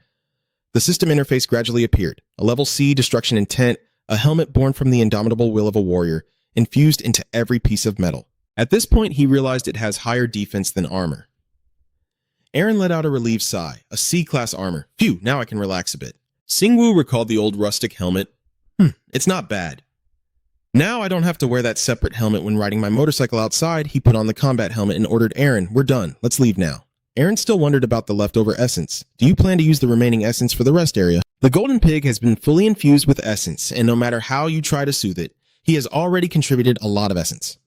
The system interface gradually appeared. A level C destruction intent, a helmet born from the indomitable will of a warrior, infused into every piece of metal. At this point, he realized it has higher defense than armor. Erin let out a relieved sigh. A C-class armor. Phew, now I can relax a bit. Singwoo recalled the old rustic helmet. It's not bad. Now I don't have to wear that separate helmet when riding my motorcycle outside. He put on the combat helmet and ordered Erin, we're done. Let's leave now. Erin still wondered about the leftover essence. Do you plan to use the remaining essence for the rest area? The golden pig has been fully infused with essence, and no matter how you try to soothe it, he has already contributed a lot of essence.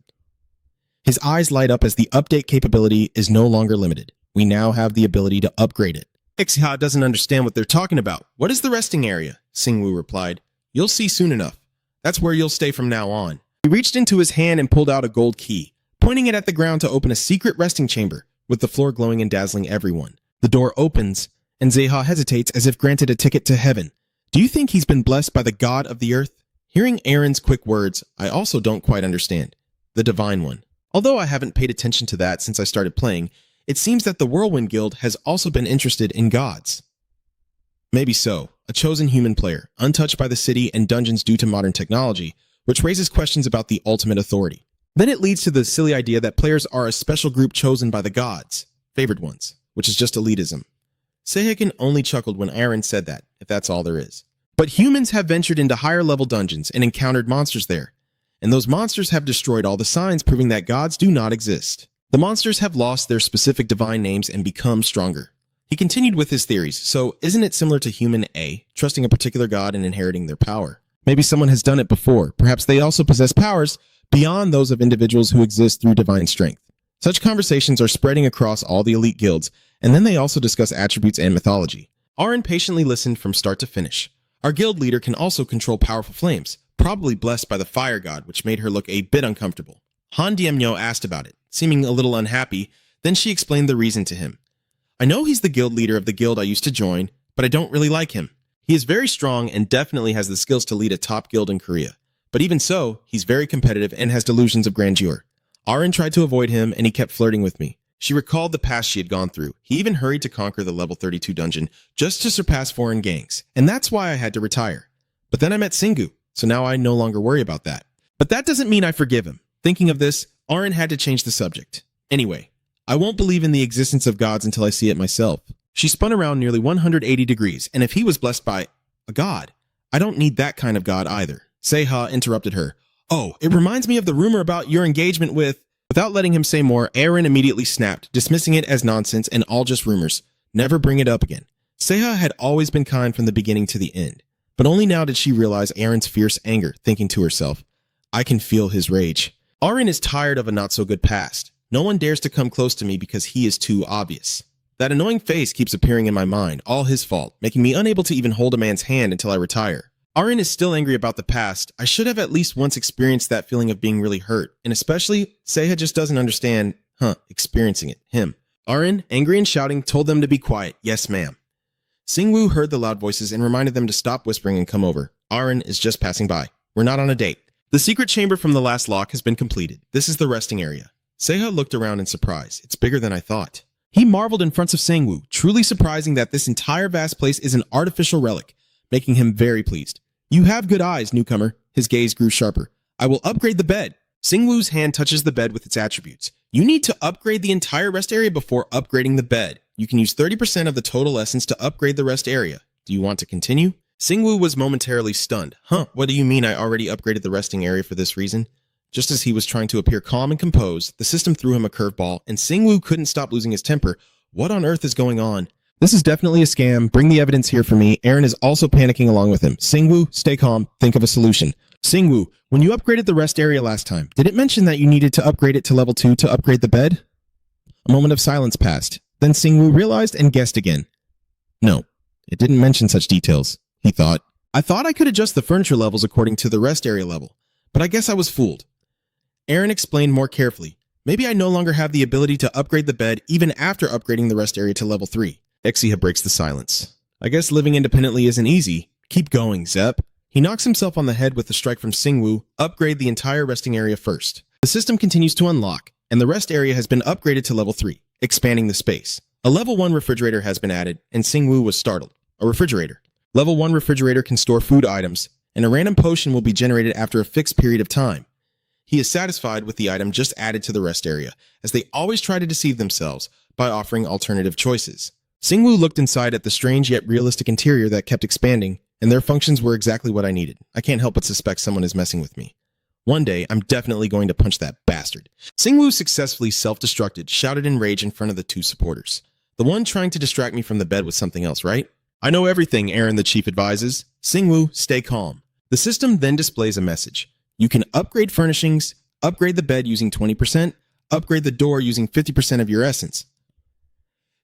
His eyes light up as the update capability is no longer limited. We now have the ability to upgrade it. Ixiha doesn't understand what they're talking about. What is the resting area? Singwoo replied. You'll see soon enough. That's where you'll stay from now on. He reached into his hand and pulled out a gold key, pointing it at the ground to open a secret resting chamber, with the floor glowing and dazzling everyone. The door opens, and Zeha hesitates as if granted a ticket to heaven. Do you think he's been blessed by the god of the earth? Hearing Aaron's quick words, I also don't quite understand. The Divine One. Although I haven't paid attention to that since I started playing, it seems that the Whirlwind Guild has also been interested in gods. Maybe so. A chosen human player, untouched by the city and dungeons due to modern technology, which raises questions about the ultimate authority. Then it leads to the silly idea that players are a special group chosen by the gods, favored ones, which is just elitism. Seihiken only chuckled when Aaron said that, if that's all there is. But humans have ventured into higher level dungeons and encountered monsters there, and those monsters have destroyed all the signs proving that gods do not exist. The monsters have lost their specific divine names and become stronger. He continued with his theories, so isn't it similar to human A, trusting a particular god and inheriting their power? Maybe someone has done it before. Perhaps they also possess powers beyond those of individuals who exist through divine strength. Such conversations are spreading across all the elite guilds, and then they also discuss attributes and mythology. Aaron patiently listened from start to finish. Our guild leader can also control powerful flames, probably blessed by the fire god, which made her look a bit uncomfortable. Han Diemyo asked about it, seeming a little unhappy, then she explained the reason to him. I know he's the guild leader of the guild I used to join, but I don't really like him. He is very strong and definitely has the skills to lead a top guild in Korea. But even so, he's very competitive and has delusions of grandeur. Aaron tried to avoid him and he kept flirting with me. She recalled the past she had gone through. He even hurried to conquer the level 32 dungeon just to surpass foreign gangs, and that's why I had to retire. But then I met Singu, so now I no longer worry about that. But that doesn't mean I forgive him. Thinking of this, Aaron had to change the subject. Anyway, I won't believe in the existence of gods until I see it myself. She spun around nearly 180 degrees, and if he was blessed by a god, I don't need that kind of god either. Seiha interrupted her. Oh, it reminds me of the rumor about your engagement with... Without letting him say more, Aaron immediately snapped, dismissing it as nonsense and all just rumors. Never bring it up again. Seiha had always been kind from the beginning to the end, but only now did she realize Aaron's fierce anger, thinking to herself, I can feel his rage. Aaron is tired of a not-so-good past. No one dares to come close to me because he is too obvious. That annoying face keeps appearing in my mind, all his fault, making me unable to even hold a man's hand until I retire. Aaron is still angry about the past. I should have at least once experienced that feeling of being really hurt, and especially, Seiha just doesn't understand, experiencing it, him. Aaron, angry and shouting, told them to be quiet. Yes, ma'am. Singwoo heard the loud voices and reminded them to stop whispering and come over. Aaron is just passing by. We're not on a date. The secret chamber from the last lock has been completed. This is the resting area. Seiha looked around in surprise. It's bigger than I thought. He marveled in front of Sangwoo, truly surprising that this entire vast place is an artificial relic, making him very pleased. You have good eyes, newcomer. His gaze grew sharper. I will upgrade the bed. Singwoo's hand touches the bed with its attributes. You need to upgrade the entire rest area before upgrading the bed. You can use 30% of the total essence to upgrade the rest area. Do you want to continue? Singwoo was momentarily stunned. What do you mean I already upgraded the resting area for this reason? Just as he was trying to appear calm and composed, the system threw him a curveball, and Singwoo couldn't stop losing his temper. What on earth is going on? This is definitely a scam. Bring the evidence here for me. Aaron is also panicking along with him. Singwoo, stay calm. Think of a solution. Singwoo, when you upgraded the rest area last time, did it mention that you needed to upgrade it to level 2 to upgrade the bed? A moment of silence passed. Then Singwoo realized and guessed again. No, it didn't mention such details, he thought. I thought I could adjust the furniture levels according to the rest area level, but I guess I was fooled. Aaron explained more carefully. Maybe I no longer have the ability to upgrade the bed even after upgrading the rest area to level 3. Exiha breaks the silence. I guess living independently isn't easy. Keep going, Zep. He knocks himself on the head with a strike from Singwoo. Upgrade the entire resting area first. The system continues to unlock, and the rest area has been upgraded to level 3, expanding the space. A level 1 refrigerator has been added, and Singwoo was startled. A refrigerator. Level 1 refrigerator can store food items, and a random potion will be generated after a fixed period of time. He is satisfied with the item just added to the rest area, as they always try to deceive themselves by offering alternative choices. Singwoo looked inside at the strange yet realistic interior that kept expanding, and their functions were exactly what I needed. I can't help but suspect someone is messing with me. One day, I'm definitely going to punch that bastard. Singwoo successfully self-destructed, shouted in rage in front of the two supporters. The one trying to distract me from the bed was something else, right? I know everything, Aaron the chief advises. Singwoo, stay calm. The system then displays a message. You can upgrade furnishings, upgrade the bed using 20%, upgrade the door using 50% of your essence.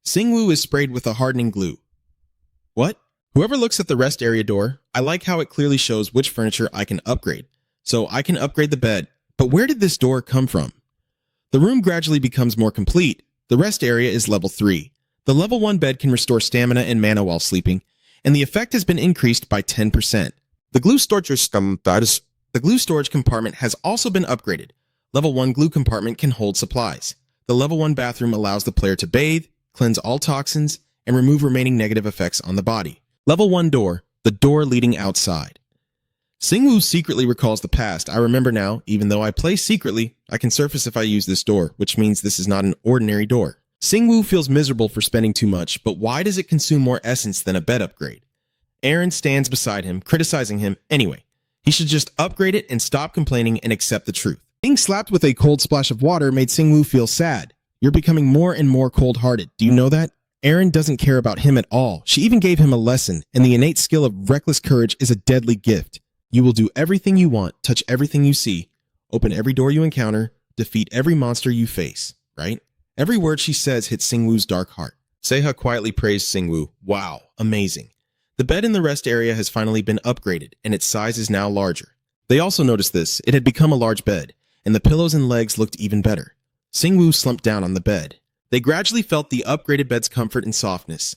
Singwoo is sprayed with a hardening glue. What? Whoever looks at the rest area door, I like how it clearly shows which furniture I can upgrade. So I can upgrade the bed. But where did this door come from? The room gradually becomes more complete. The rest area is level 3. The level 1 bed can restore stamina and mana while sleeping, and the effect has been increased by 10%. The glue storage compartment has also been upgraded. Level 1 glue compartment can hold supplies. The level 1 bathroom allows the player to bathe, cleanse all toxins, and remove remaining negative effects on the body. Level 1 door, the door leading outside. Singwoo secretly recalls the past. I remember now, even though I play secretly, I can surface if I use this door, which means this is not an ordinary door. Singwoo feels miserable for spending too much, but why does it consume more essence than a bed upgrade? Aaron stands beside him, criticizing him. Anyway, he should just upgrade it and stop complaining and accept the truth. Being slapped with a cold splash of water made Singwoo feel sad. You're becoming more and more cold-hearted. Do you know that? Aaron doesn't care about him at all. She even gave him a lesson, and the innate skill of reckless courage is a deadly gift. You will do everything you want, touch everything you see, open every door you encounter, defeat every monster you face, right? Every word she says hits Singwoo's dark heart. Seha quietly praised Singwoo. Wow, amazing. The bed in the rest area has finally been upgraded, and its size is now larger. They also noticed this. It had become a large bed, and the pillows and legs looked even better. Singwoo slumped down on the bed. They gradually felt the upgraded bed's comfort and softness.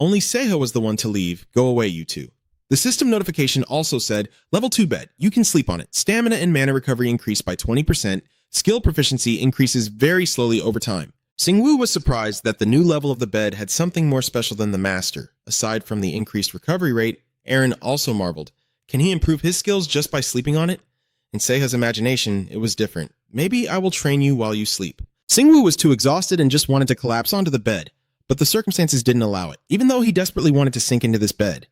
Only Seha was the one to leave. Go away, you two. The system notification also said, Level 2 bed, you can sleep on it. Stamina and mana recovery increased by 20%. Skill proficiency increases very slowly over time. Singwoo was surprised that the new level of the bed had something more special than the master. Aside from the increased recovery rate, Aaron also marveled. Can he improve his skills just by sleeping on it? In Seha's imagination, it was different. Maybe I will train you while you sleep. Singwoo was too exhausted and just wanted to collapse onto the bed, but the circumstances didn't allow it, even though he desperately wanted to sink into this bed.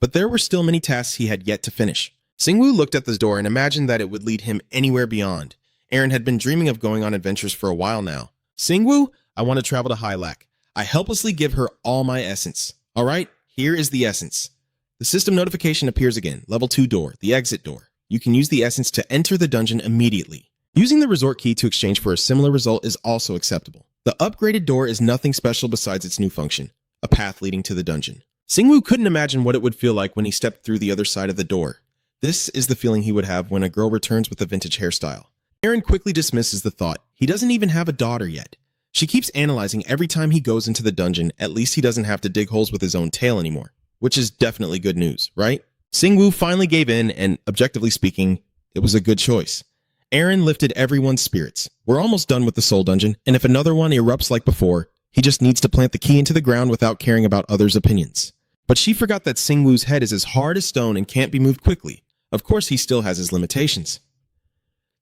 But there were still many tasks he had yet to finish. Singwoo looked at the door and imagined that it would lead him anywhere beyond. Aaron had been dreaming of going on adventures for a while now. Singwoo, I want to travel to Hylac. I helplessly give her all my essence. All right, here is the essence. The system notification appears again. Level 2 door, the exit door. You can use the essence to enter the dungeon immediately. Using the resort key to exchange for a similar result is also acceptable. The upgraded door is nothing special besides its new function, a path leading to the dungeon. Singwoo couldn't imagine what it would feel like when he stepped through the other side of the door. This is the feeling he would have when a girl returns with a vintage hairstyle. Aaron quickly dismisses the thought. He doesn't even have a daughter yet. She keeps analyzing every time he goes into the dungeon. At least he doesn't have to dig holes with his own tail anymore, which is definitely good news, right? Singwoo finally gave in, and objectively speaking, it was a good choice. Aaron lifted everyone's spirits. We're almost done with the soul dungeon, and if another one erupts like before, he just needs to plant the key into the ground without caring about others' opinions. But she forgot that Singwoo's head is as hard as stone and can't be moved quickly. Of course, he still has his limitations.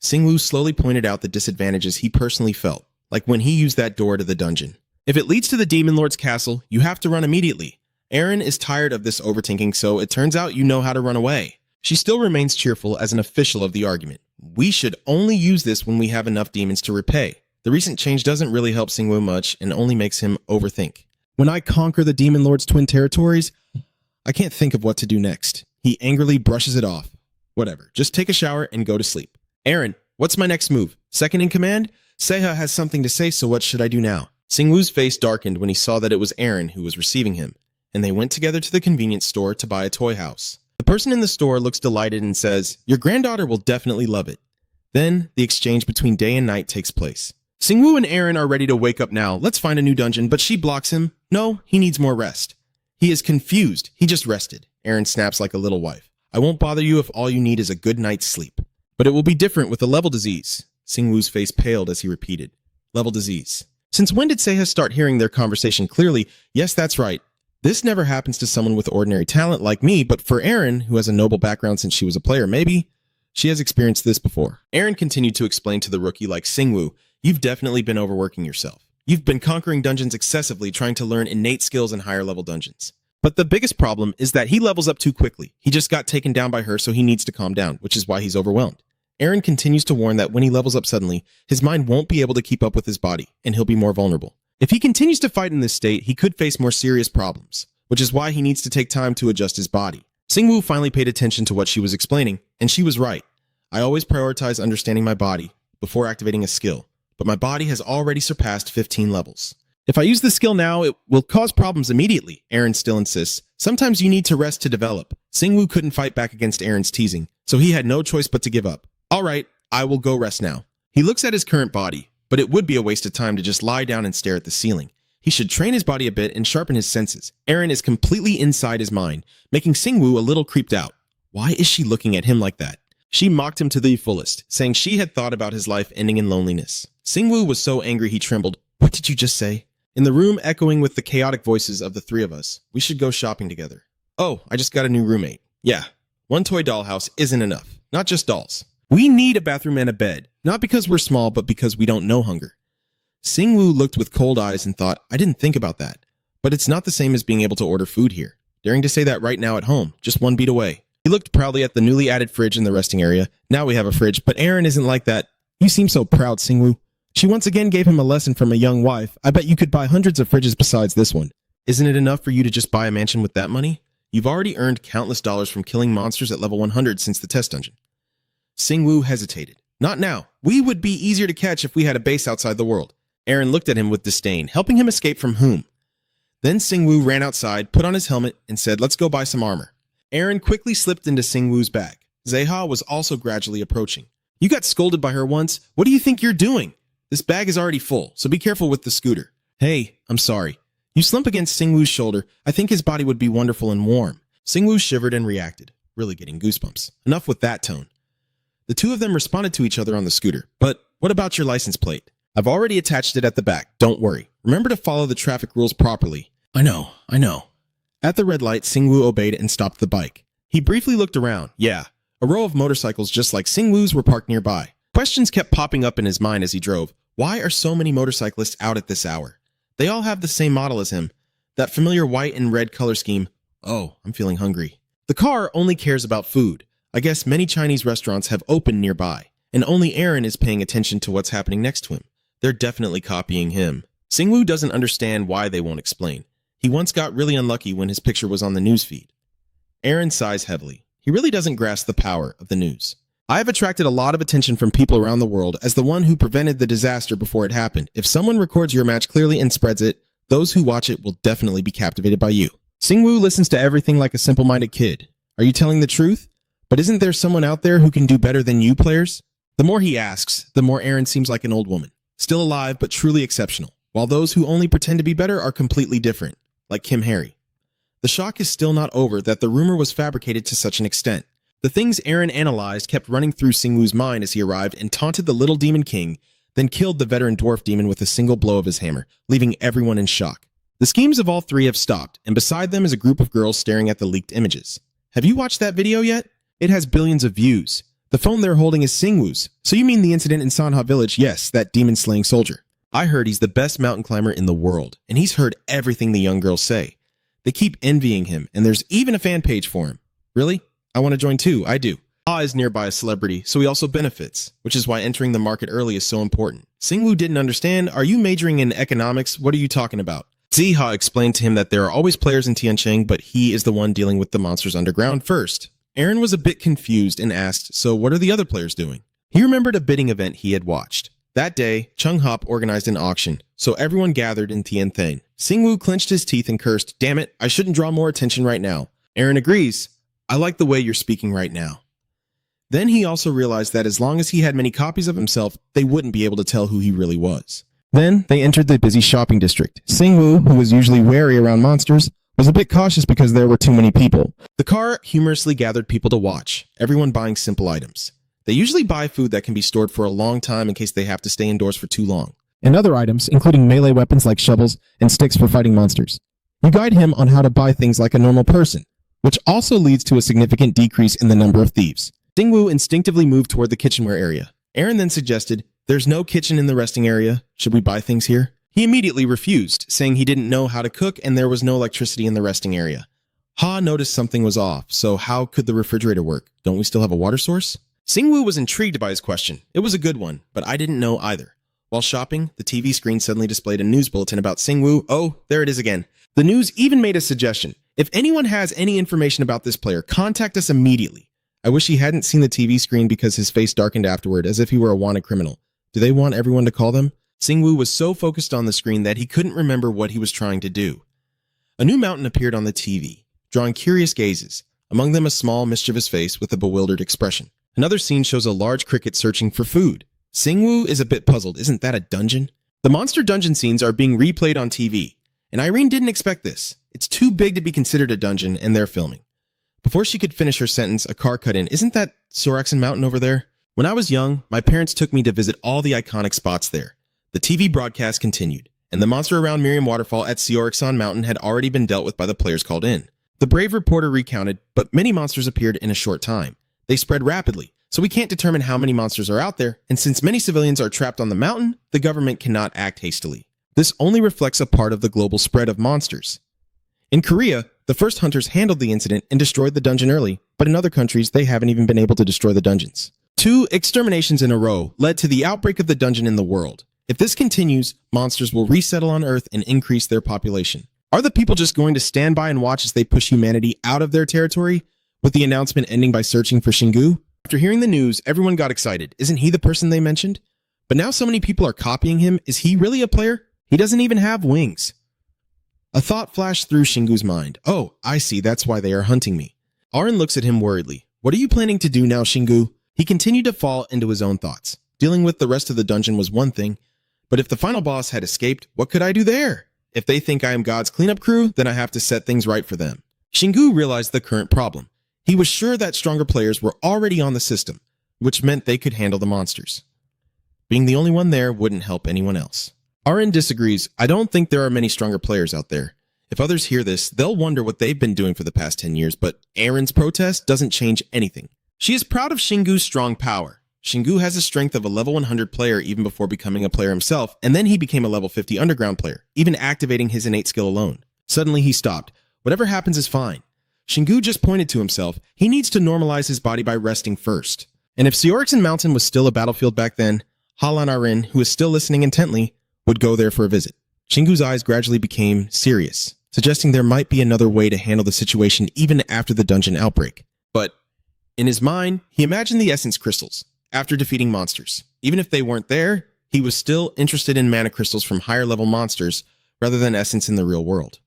Singwoo slowly pointed out the disadvantages he personally felt, like when he used that door to the dungeon. If it leads to the Demon Lord's castle, you have to run immediately. Aaron is tired of this overthinking, so it turns out you know how to run away. She still remains cheerful as an official of the argument. We should only use this when we have enough demons to repay. The recent change doesn't really help Singwoo much and only makes him overthink. When I conquer the Demon Lord's twin territories, I can't think of what to do next. He angrily brushes it off. Whatever, just take a shower and go to sleep. Aaron, what's my next move? Second in command? Seha has something to say, so what should I do now? Singwoo's face darkened when he saw that it was Aaron who was receiving him, and they went together to the convenience store to buy a toy house. The person in the store looks delighted and says, "Your granddaughter will definitely love it." Then, the exchange between day and night takes place. Singwoo and Aaron are ready to wake up now. Let's find a new dungeon, but she blocks him. No, he needs more rest. He is confused. He just rested. Aaron snaps like a little wife. I won't bother you if all you need is a good night's sleep. But it will be different with the level disease. Singwoo's face paled as he repeated. Level disease. Since when did Seha start hearing their conversation clearly? Yes, that's right. This never happens to someone with ordinary talent like me, but for Aaron, who has a noble background since she was a player, maybe she has experienced this before. Aaron continued to explain to the rookie like Singwoo, you've definitely been overworking yourself. You've been conquering dungeons excessively, trying to learn innate skills in higher level dungeons. But the biggest problem is that he levels up too quickly. He just got taken down by her, so he needs to calm down, which is why he's overwhelmed. Aaron continues to warn that when he levels up suddenly, his mind won't be able to keep up with his body, and he'll be more vulnerable. If he continues to fight in this state, he could face more serious problems, which is why he needs to take time to adjust his body. Singwoo finally paid attention to what she was explaining, and she was right. I always prioritize understanding my body before activating a skill, but my body has already surpassed 15 levels. If I use the skill now, it will cause problems immediately, Aaron still insists. Sometimes you need to rest to develop. Singwoo couldn't fight back against Aaron's teasing, so he had no choice but to give up. All right, I will go rest now. He looks at his current body, but it would be a waste of time to just lie down and stare at the ceiling. He should train his body a bit and sharpen his senses. Aaron is completely inside his mind, making Singwoo a little creeped out. Why is she looking at him like that? She mocked him to the fullest, saying she had thought about his life ending in loneliness. Singwoo was so angry he trembled. What did you just say? In the room echoing with the chaotic voices of the three of us, we should go shopping together. Oh, I just got a new roommate. Yeah, one toy dollhouse isn't enough. Not just dolls. We need a bathroom and a bed, not because we're small, but because we don't know hunger. Singwoo looked with cold eyes and thought, I didn't think about that. But it's not the same as being able to order food here. Daring to say that right now at home, just one beat away. He looked proudly at the newly added fridge in the resting area. Now we have a fridge, but Aaron isn't like that. You seem so proud, Singwoo. She once again gave him a lesson from a young wife. I bet you could buy hundreds of fridges besides this one. Isn't it enough for you to just buy a mansion with that money? You've already earned countless dollars from killing monsters at level 100 since the test dungeon. Singwoo hesitated. Not now. We would be easier to catch if we had a base outside the world. Aaron looked at him with disdain, helping him escape from whom? Then Singwoo ran outside, put on his helmet, and said, let's go buy some armor. Aaron quickly slipped into Singwoo's bag. Zeha was also gradually approaching. You got scolded by her once. What do you think you're doing? This bag is already full, so be careful with the scooter. Hey, I'm sorry. You slump against Singwoo's shoulder. I think his body would be wonderful and warm. Singwoo shivered and reacted, really getting goosebumps. Enough with that tone. The two of them responded to each other on the scooter. But what about your license plate? I've already attached it at the back. Don't worry. Remember to follow the traffic rules properly. I know. At the red light, Singwoo obeyed and stopped the bike. He briefly looked around. Yeah, a row of motorcycles just like Singwoo's were parked nearby. Questions kept popping up in his mind as he drove. Why are so many motorcyclists out at this hour? They all have the same model as him. That familiar white and red color scheme. Oh, I'm feeling hungry. The car only cares about food. I guess many Chinese restaurants have opened nearby, and only Aaron is paying attention to what's happening next to him. They're definitely copying him. Singwoo doesn't understand why they won't explain. He once got really unlucky when his picture was on the newsfeed. Aaron sighs heavily. He really doesn't grasp the power of the news. I have attracted a lot of attention from people around the world as the one who prevented the disaster before it happened. If someone records your match clearly and spreads it, those who watch it will definitely be captivated by you. Singwoo listens to everything like a simple-minded kid. Are you telling the truth? But isn't there someone out there who can do better than you, players? The more he asks, the more Aaron seems like an old woman. Still alive, but truly exceptional. While those who only pretend to be better are completely different, like Kim Harry. The shock is still not over that the rumor was fabricated to such an extent. The things Aaron analyzed kept running through Singwoo's mind as he arrived and taunted the little demon king, then killed the veteran dwarf demon with a single blow of his hammer, leaving everyone in shock. The schemes of all three have stopped, and beside them is a group of girls staring at the leaked images. Have you watched that video yet? It has billions of views. The phone they're holding is Singwoo's. So you mean the incident in Sanha Village? Yes, that demon-slaying soldier. I heard he's the best mountain climber in the world, and he's heard everything the young girls say. They keep envying him, and there's even a fan page for him. Really? I want to join too. I do. Ah is nearby a celebrity, so he also benefits, which is why entering the market early is so important. Singwoo didn't understand. Are you majoring in economics? What are you talking about? Ziha explained to him that there are always players in Tiancheng, but he is the one dealing with the monsters underground first. Aaron was a bit confused and asked, so what are the other players doing? He remembered a bidding event he had watched. That day, Chung Hop organized an auction, so everyone gathered in Tiantheng. Singwoo clenched his teeth and cursed, damn it, I shouldn't draw more attention right now. Aaron agrees. I like the way you're speaking right now. Then he also realized that as long as he had many copies of himself, they wouldn't be able to tell who he really was. Then they entered the busy shopping district. Singwoo, who was usually wary around monsters, was a bit cautious because there were too many people. The car humorously gathered people to watch, everyone buying simple items. They usually buy food that can be stored for a long time in case they have to stay indoors for too long. And other items, including melee weapons like shovels and sticks for fighting monsters. You guide him on how to buy things like a normal person, which also leads to a significant decrease in the number of thieves. Singwoo instinctively moved toward the kitchenware area. Aaron then suggested, there's no kitchen in the resting area. Should we buy things here? He immediately refused, saying he didn't know how to cook and there was no electricity in the resting area. Ha noticed something was off, so how could the refrigerator work? Don't we still have a water source? Singwoo was intrigued by his question. It was a good one, but I didn't know either. While shopping, the TV screen suddenly displayed a news bulletin about Singwoo. Oh, there it is again. The news even made a suggestion. If anyone has any information about this player, contact us immediately. I wish he hadn't seen the TV screen because his face darkened afterward as if he were a wanted criminal. Do they want everyone to call them? Singwoo was so focused on the screen that he couldn't remember what he was trying to do. A new mountain appeared on the TV, drawing curious gazes, among them a small, mischievous face with a bewildered expression. Another scene shows a large cricket searching for food. Singwoo is a bit puzzled. Isn't that a dungeon? The monster dungeon scenes are being replayed on TV, and Irene didn't expect this. It's too big to be considered a dungeon, and they're filming. Before she could finish her sentence, a car cut in. Isn't that Soraxen Mountain over there? When I was young, my parents took me to visit all the iconic spots there. The TV broadcast continued, and the monster around Miriam Waterfall at Seorixon Mountain had already been dealt with by the players called in. The brave reporter recounted, but many monsters appeared in a short time. They spread rapidly, so we can't determine how many monsters are out there, and since many civilians are trapped on the mountain, the government cannot act hastily. This only reflects a part of the global spread of monsters. In Korea, the first hunters handled the incident and destroyed the dungeon early, but in other countries, they haven't even been able to destroy the dungeons. 2 exterminations in a row led to the outbreak of the dungeon in the world. If this continues, monsters will resettle on Earth and increase their population. Are the people just going to stand by and watch as they push humanity out of their territory, with the announcement ending by searching for Shingu? After hearing the news, everyone got excited. Isn't he the person they mentioned? But now so many people are copying him. Is he really a player? He doesn't even have wings. A thought flashed through Shingu's mind. Oh, I see. That's why they are hunting me. Aren looks at him worriedly. What are you planning to do now, Shingu? He continued to fall into his own thoughts. Dealing with the rest of the dungeon was one thing, but if the final boss had escaped, what could I do there? If they think I am God's cleanup crew, then I have to set things right for them. Shingu realized the current problem. He was sure that stronger players were already on the system, which meant they could handle the monsters. Being the only one there wouldn't help anyone else. Aren disagrees. I don't think there are many stronger players out there. If others hear this, they'll wonder what they've been doing for the past 10 years, but Aren's protest doesn't change anything. She is proud of Shingu's strong power. Shingu has the strength of a level 100 player even before becoming a player himself, and then he became a level 50 underground player, even activating his innate skill alone. Suddenly he stopped. Whatever happens is fine. Shingu just pointed to himself. He needs to normalize his body by resting first. And if Seorixen Mountain was still a battlefield back then, Halan Aren, who is still listening intently, would go there for a visit. Shingu's eyes gradually became serious, suggesting there might be another way to handle the situation even after the dungeon outbreak. But in his mind, he imagined the essence crystals. After defeating monsters, even if they weren't there, he was still interested in mana crystals from higher level monsters rather than essence in the real world.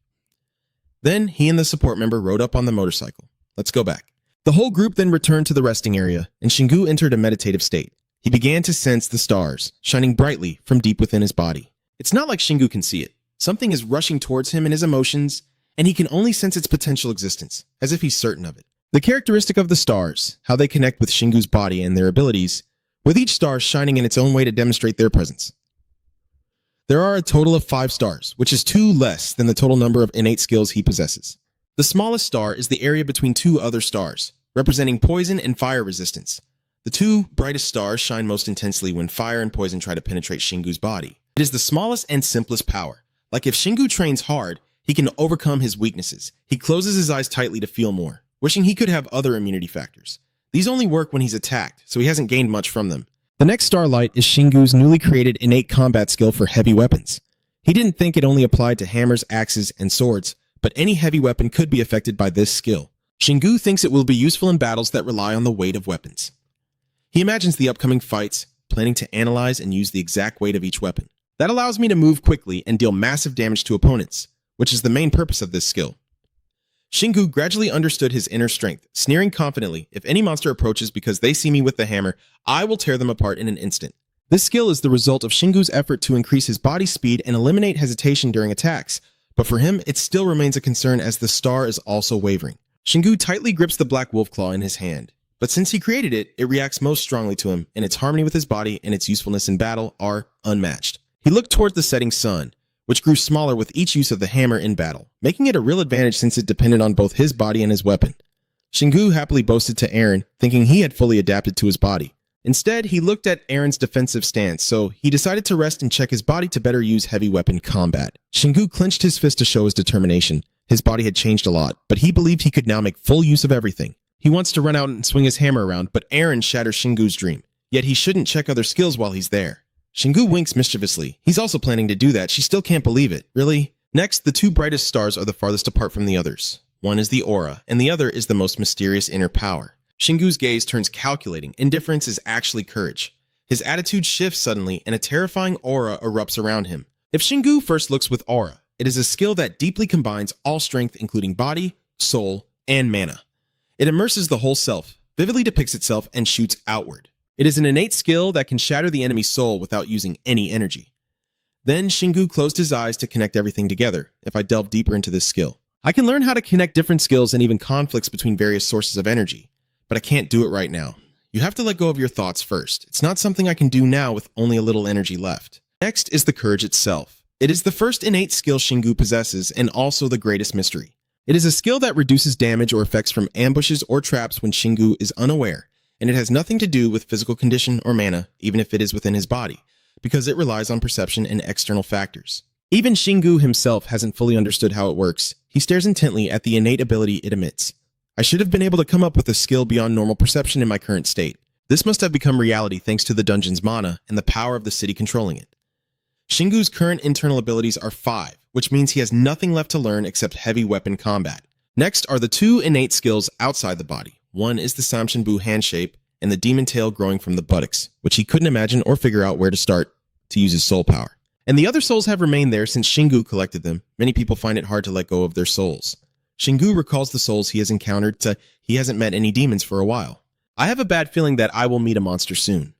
Then he and the support member rode up on the motorcycle. Let's go back. The whole group then returned to the resting area, and Shingu entered a meditative state. He began to sense the stars, shining brightly from deep within his body. It's not like Shingu can see it. Something is rushing towards him in his emotions, and he can only sense its potential existence, as if he's certain of it. The characteristic of the stars, how they connect with Shingu's body and their abilities, with each star shining in its own way to demonstrate their presence. There are a total of 5 stars, which is 2 less than the total number of innate skills he possesses. The smallest star is the area between 2 other stars, representing poison and fire resistance. The 2 brightest stars shine most intensely when fire and poison try to penetrate Shingu's body. It is the smallest and simplest power. Like if Shingu trains hard, he can overcome his weaknesses. He closes his eyes tightly to feel more, wishing he could have other immunity factors. These only work when he's attacked, so he hasn't gained much from them. The next starlight is Shingu's newly created innate combat skill for heavy weapons. He didn't think it only applied to hammers, axes, and swords, but any heavy weapon could be affected by this skill. Shingu thinks it will be useful in battles that rely on the weight of weapons. He imagines the upcoming fights, planning to analyze and use the exact weight of each weapon. That allows me to move quickly and deal massive damage to opponents, which is the main purpose of this skill. Shingu gradually understood his inner strength, sneering confidently, if any monster approaches because they see me with the hammer, I will tear them apart in an instant. This skill is the result of Shingu's effort to increase his body speed and eliminate hesitation during attacks, but for him, it still remains a concern as the star is also wavering. Shingu tightly grips the black wolf claw in his hand, but since he created it, it reacts most strongly to him, and its harmony with his body and its usefulness in battle are unmatched. He looked toward the setting sun, which grew smaller with each use of the hammer in battle, making it a real advantage since it depended on both his body and his weapon. Shingu happily boasted to Aren, thinking he had fully adapted to his body. Instead, he looked at Aren's defensive stance, so he decided to rest and check his body to better use heavy weapon combat. Shingu clenched his fist to show his determination. His body had changed a lot, but he believed he could now make full use of everything. He wants to run out and swing his hammer around, but Aren shatters Shingu's dream. Yet he shouldn't check other skills while he's there. Shingu winks mischievously. He's also planning to do that. She still can't believe it. Really? Next, the 2 brightest stars are the farthest apart from the others. One is the aura, and the other is the most mysterious inner power. Shingu's gaze turns calculating. Indifference is actually courage. His attitude shifts suddenly and a terrifying aura erupts around him. If Shingu first looks with aura, it is a skill that deeply combines all strength including body, soul, and mana. It immerses the whole self, vividly depicts itself, and shoots outward. It is an innate skill that can shatter the enemy's soul without using any energy. Then Shingu closed his eyes to connect everything together. If I delve deeper into this skill, I can learn how to connect different skills and even conflicts between various sources of energy, but I can't do it right now. You have to let go of your thoughts first. It's not something I can do now with only a little energy left. Next is the courage itself. It is the first innate skill Shingu possesses and also the greatest mystery. It is a skill that reduces damage or effects from ambushes or traps when Shingu is unaware, and it has nothing to do with physical condition or mana, even if it is within his body, because it relies on perception and external factors. Even Shingu himself hasn't fully understood how it works. He stares intently at the innate ability it emits. I should have been able to come up with a skill beyond normal perception in my current state. This must have become reality thanks to the dungeon's mana and the power of the city controlling it. Shingu's current internal abilities are 5, which means he has nothing left to learn except heavy weapon combat. Next are the 2 innate skills outside the body. One is the Samshinbu hand shape and the demon tail growing from the buttocks, which he couldn't imagine or figure out where to start to use his soul power. And the other souls have remained there since Shingu collected them. Many people find it hard to let go of their souls. Shingu recalls the souls he has encountered he hasn't met any demons for a while. I have a bad feeling that I will meet a monster soon.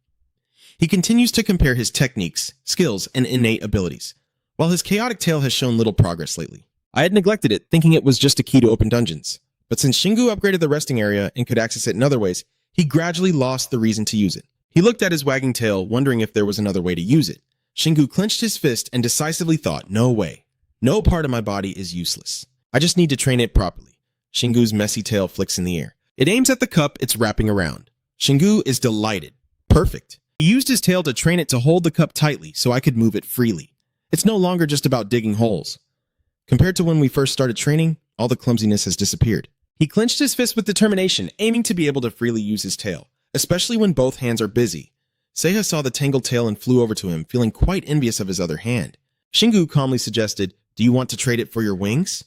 He continues to compare his techniques, skills, and innate abilities, while his chaotic tail has shown little progress lately. I had neglected it, thinking it was just a key to open dungeons. But since Shingu upgraded the resting area and could access it in other ways, he gradually lost the reason to use it. He looked at his wagging tail, wondering if there was another way to use it. Shingu clenched his fist and decisively thought, no way. No part of my body is useless. I just need to train it properly. Shingu's messy tail flicks in the air. It aims at the cup it's wrapping around. Shingu is delighted. Perfect. He used his tail to train it to hold the cup tightly so I could move it freely. It's no longer just about digging holes. Compared to when we first started training, all the clumsiness has disappeared. He clenched his fist with determination, aiming to be able to freely use his tail, especially when both hands are busy. Seiha saw the tangled tail and flew over to him, feeling quite envious of his other hand. Shingu calmly suggested, "Do you want to trade it for your wings?"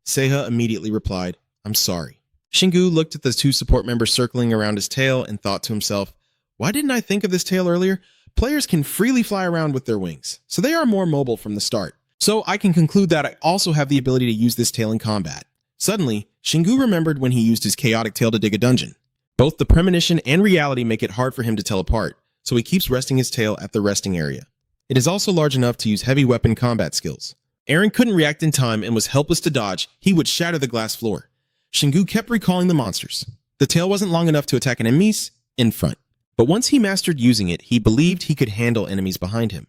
Seiha immediately replied, "I'm sorry." Shingu looked at the 2 support members circling around his tail and thought to himself, why didn't I think of this tail earlier? Players can freely fly around with their wings, so they are more mobile from the start. So I can conclude that I also have the ability to use this tail in combat. Suddenly, Shingu remembered when he used his chaotic tail to dig a dungeon. Both the premonition and reality make it hard for him to tell apart, so he keeps resting his tail at the resting area. It is also large enough to use heavy weapon combat skills. Eren couldn't react in time and was helpless to dodge. He would shatter the glass floor. Shingu kept recalling the monsters. The tail wasn't long enough to attack enemies in front, but once he mastered using it, he believed he could handle enemies behind him.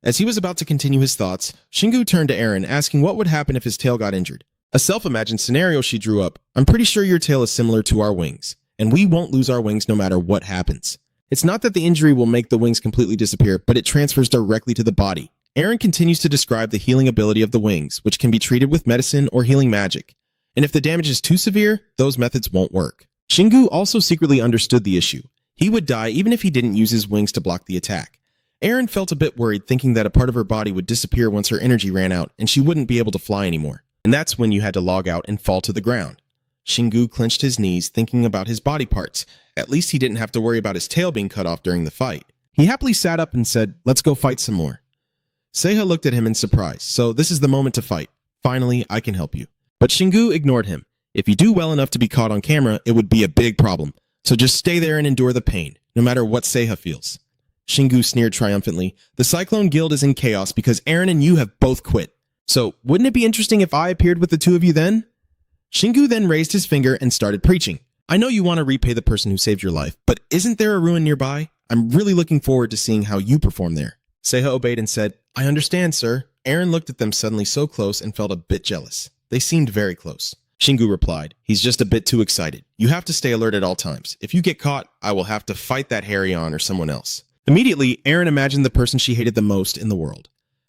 As he was about to continue his thoughts, Shingu turned to Eren, asking what would happen if his tail got injured. A self-imagined scenario she drew up. "I'm pretty sure your tail is similar to our wings, and we won't lose our wings no matter what happens. It's not that the injury will make the wings completely disappear, but it transfers directly to the body." Eren continues to describe the healing ability of the wings, which can be treated with medicine or healing magic. And if the damage is too severe, those methods won't work. Shingu also secretly understood the issue. He would die even if he didn't use his wings to block the attack. Eren felt a bit worried, thinking that a part of her body would disappear once her energy ran out and she wouldn't be able to fly anymore. And that's when you had to log out and fall to the ground. Shingu clenched his knees, thinking about his body parts. At least he didn't have to worry about his tail being cut off during the fight. He happily sat up and said, "Let's go fight some more." Seiha looked at him in surprise. "So this is the moment to fight. Finally, I can help you." But Shingu ignored him. "If you do well enough to be caught on camera, it would be a big problem. So just stay there and endure the pain, no matter what Seiha feels." Shingu sneered triumphantly. "The Cyclone Guild is in chaos because Eren and you have both quit. So wouldn't it be interesting if I appeared with the 2 of you then?" Shingu then raised his finger and started preaching. "I know you want to repay the person who saved your life, but isn't there a ruin nearby? I'm really looking forward to seeing how you perform there." Seiha obeyed and said, "I understand, sir." Eren looked at them suddenly so close and felt a bit jealous. They seemed very close. Shingu replied, "He's just a bit too excited. You have to stay alert at all times. If you get caught, I will have to fight that Harryon or someone else." Immediately, Eren imagined the person she hated the most in the world.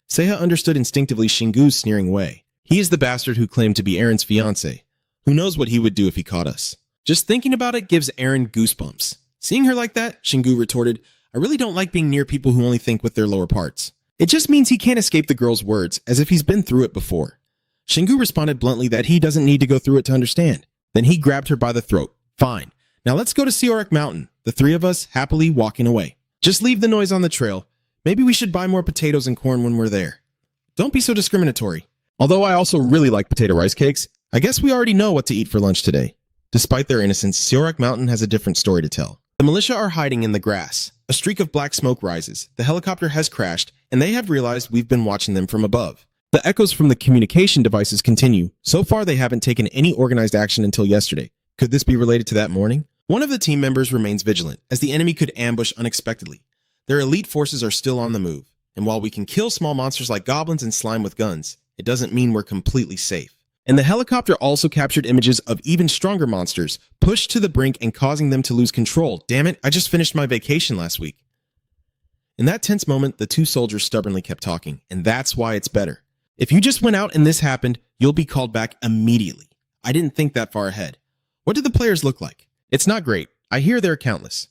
Seiha understood instinctively Shingu's sneering way. He is the bastard who claimed to be Eren's fiancé. Who knows what he would do if he caught us? Just thinking about it gives Eren goosebumps. Seeing her like that, Shingu retorted, "I really don't like being near people who only think with their lower parts." It just means he can't escape the girl's words, as if he's been through it before. Shingu responded bluntly that he doesn't need to go through it to understand. Then he grabbed her by the throat. "Fine. Now let's go to Seorak Mountain. the three of us happily walking away. Just leave the noise on the trail. Maybe we should buy more potatoes and corn when we're there. Don't be so discriminatory. Although I also really like potato rice cakes, I guess we already know what to eat for lunch today. Despite their innocence, Seorak Mountain has a different story to tell. The militia are hiding in the grass. A streak of black smoke rises. The helicopter has crashed, and they have realized we've been watching them from above. The echoes from the communication devices continue. So far, they haven't taken any organized action until yesterday. Could this be related to that morning? One of the team members remains vigilant, as the enemy could ambush unexpectedly. Their elite forces are still on the move, and while we can kill small monsters like goblins and slime with guns, it doesn't mean we're completely safe. And the helicopter also captured images of even stronger monsters, pushed to the brink and causing them to lose control. Damn it, I just finished my vacation last week. In that tense moment, the two soldiers stubbornly kept talking, and that's why it's better. If you just went out and this happened, you'll be called back immediately. I didn't think that far ahead. What do the players look like? It's not great. I hear they're countless.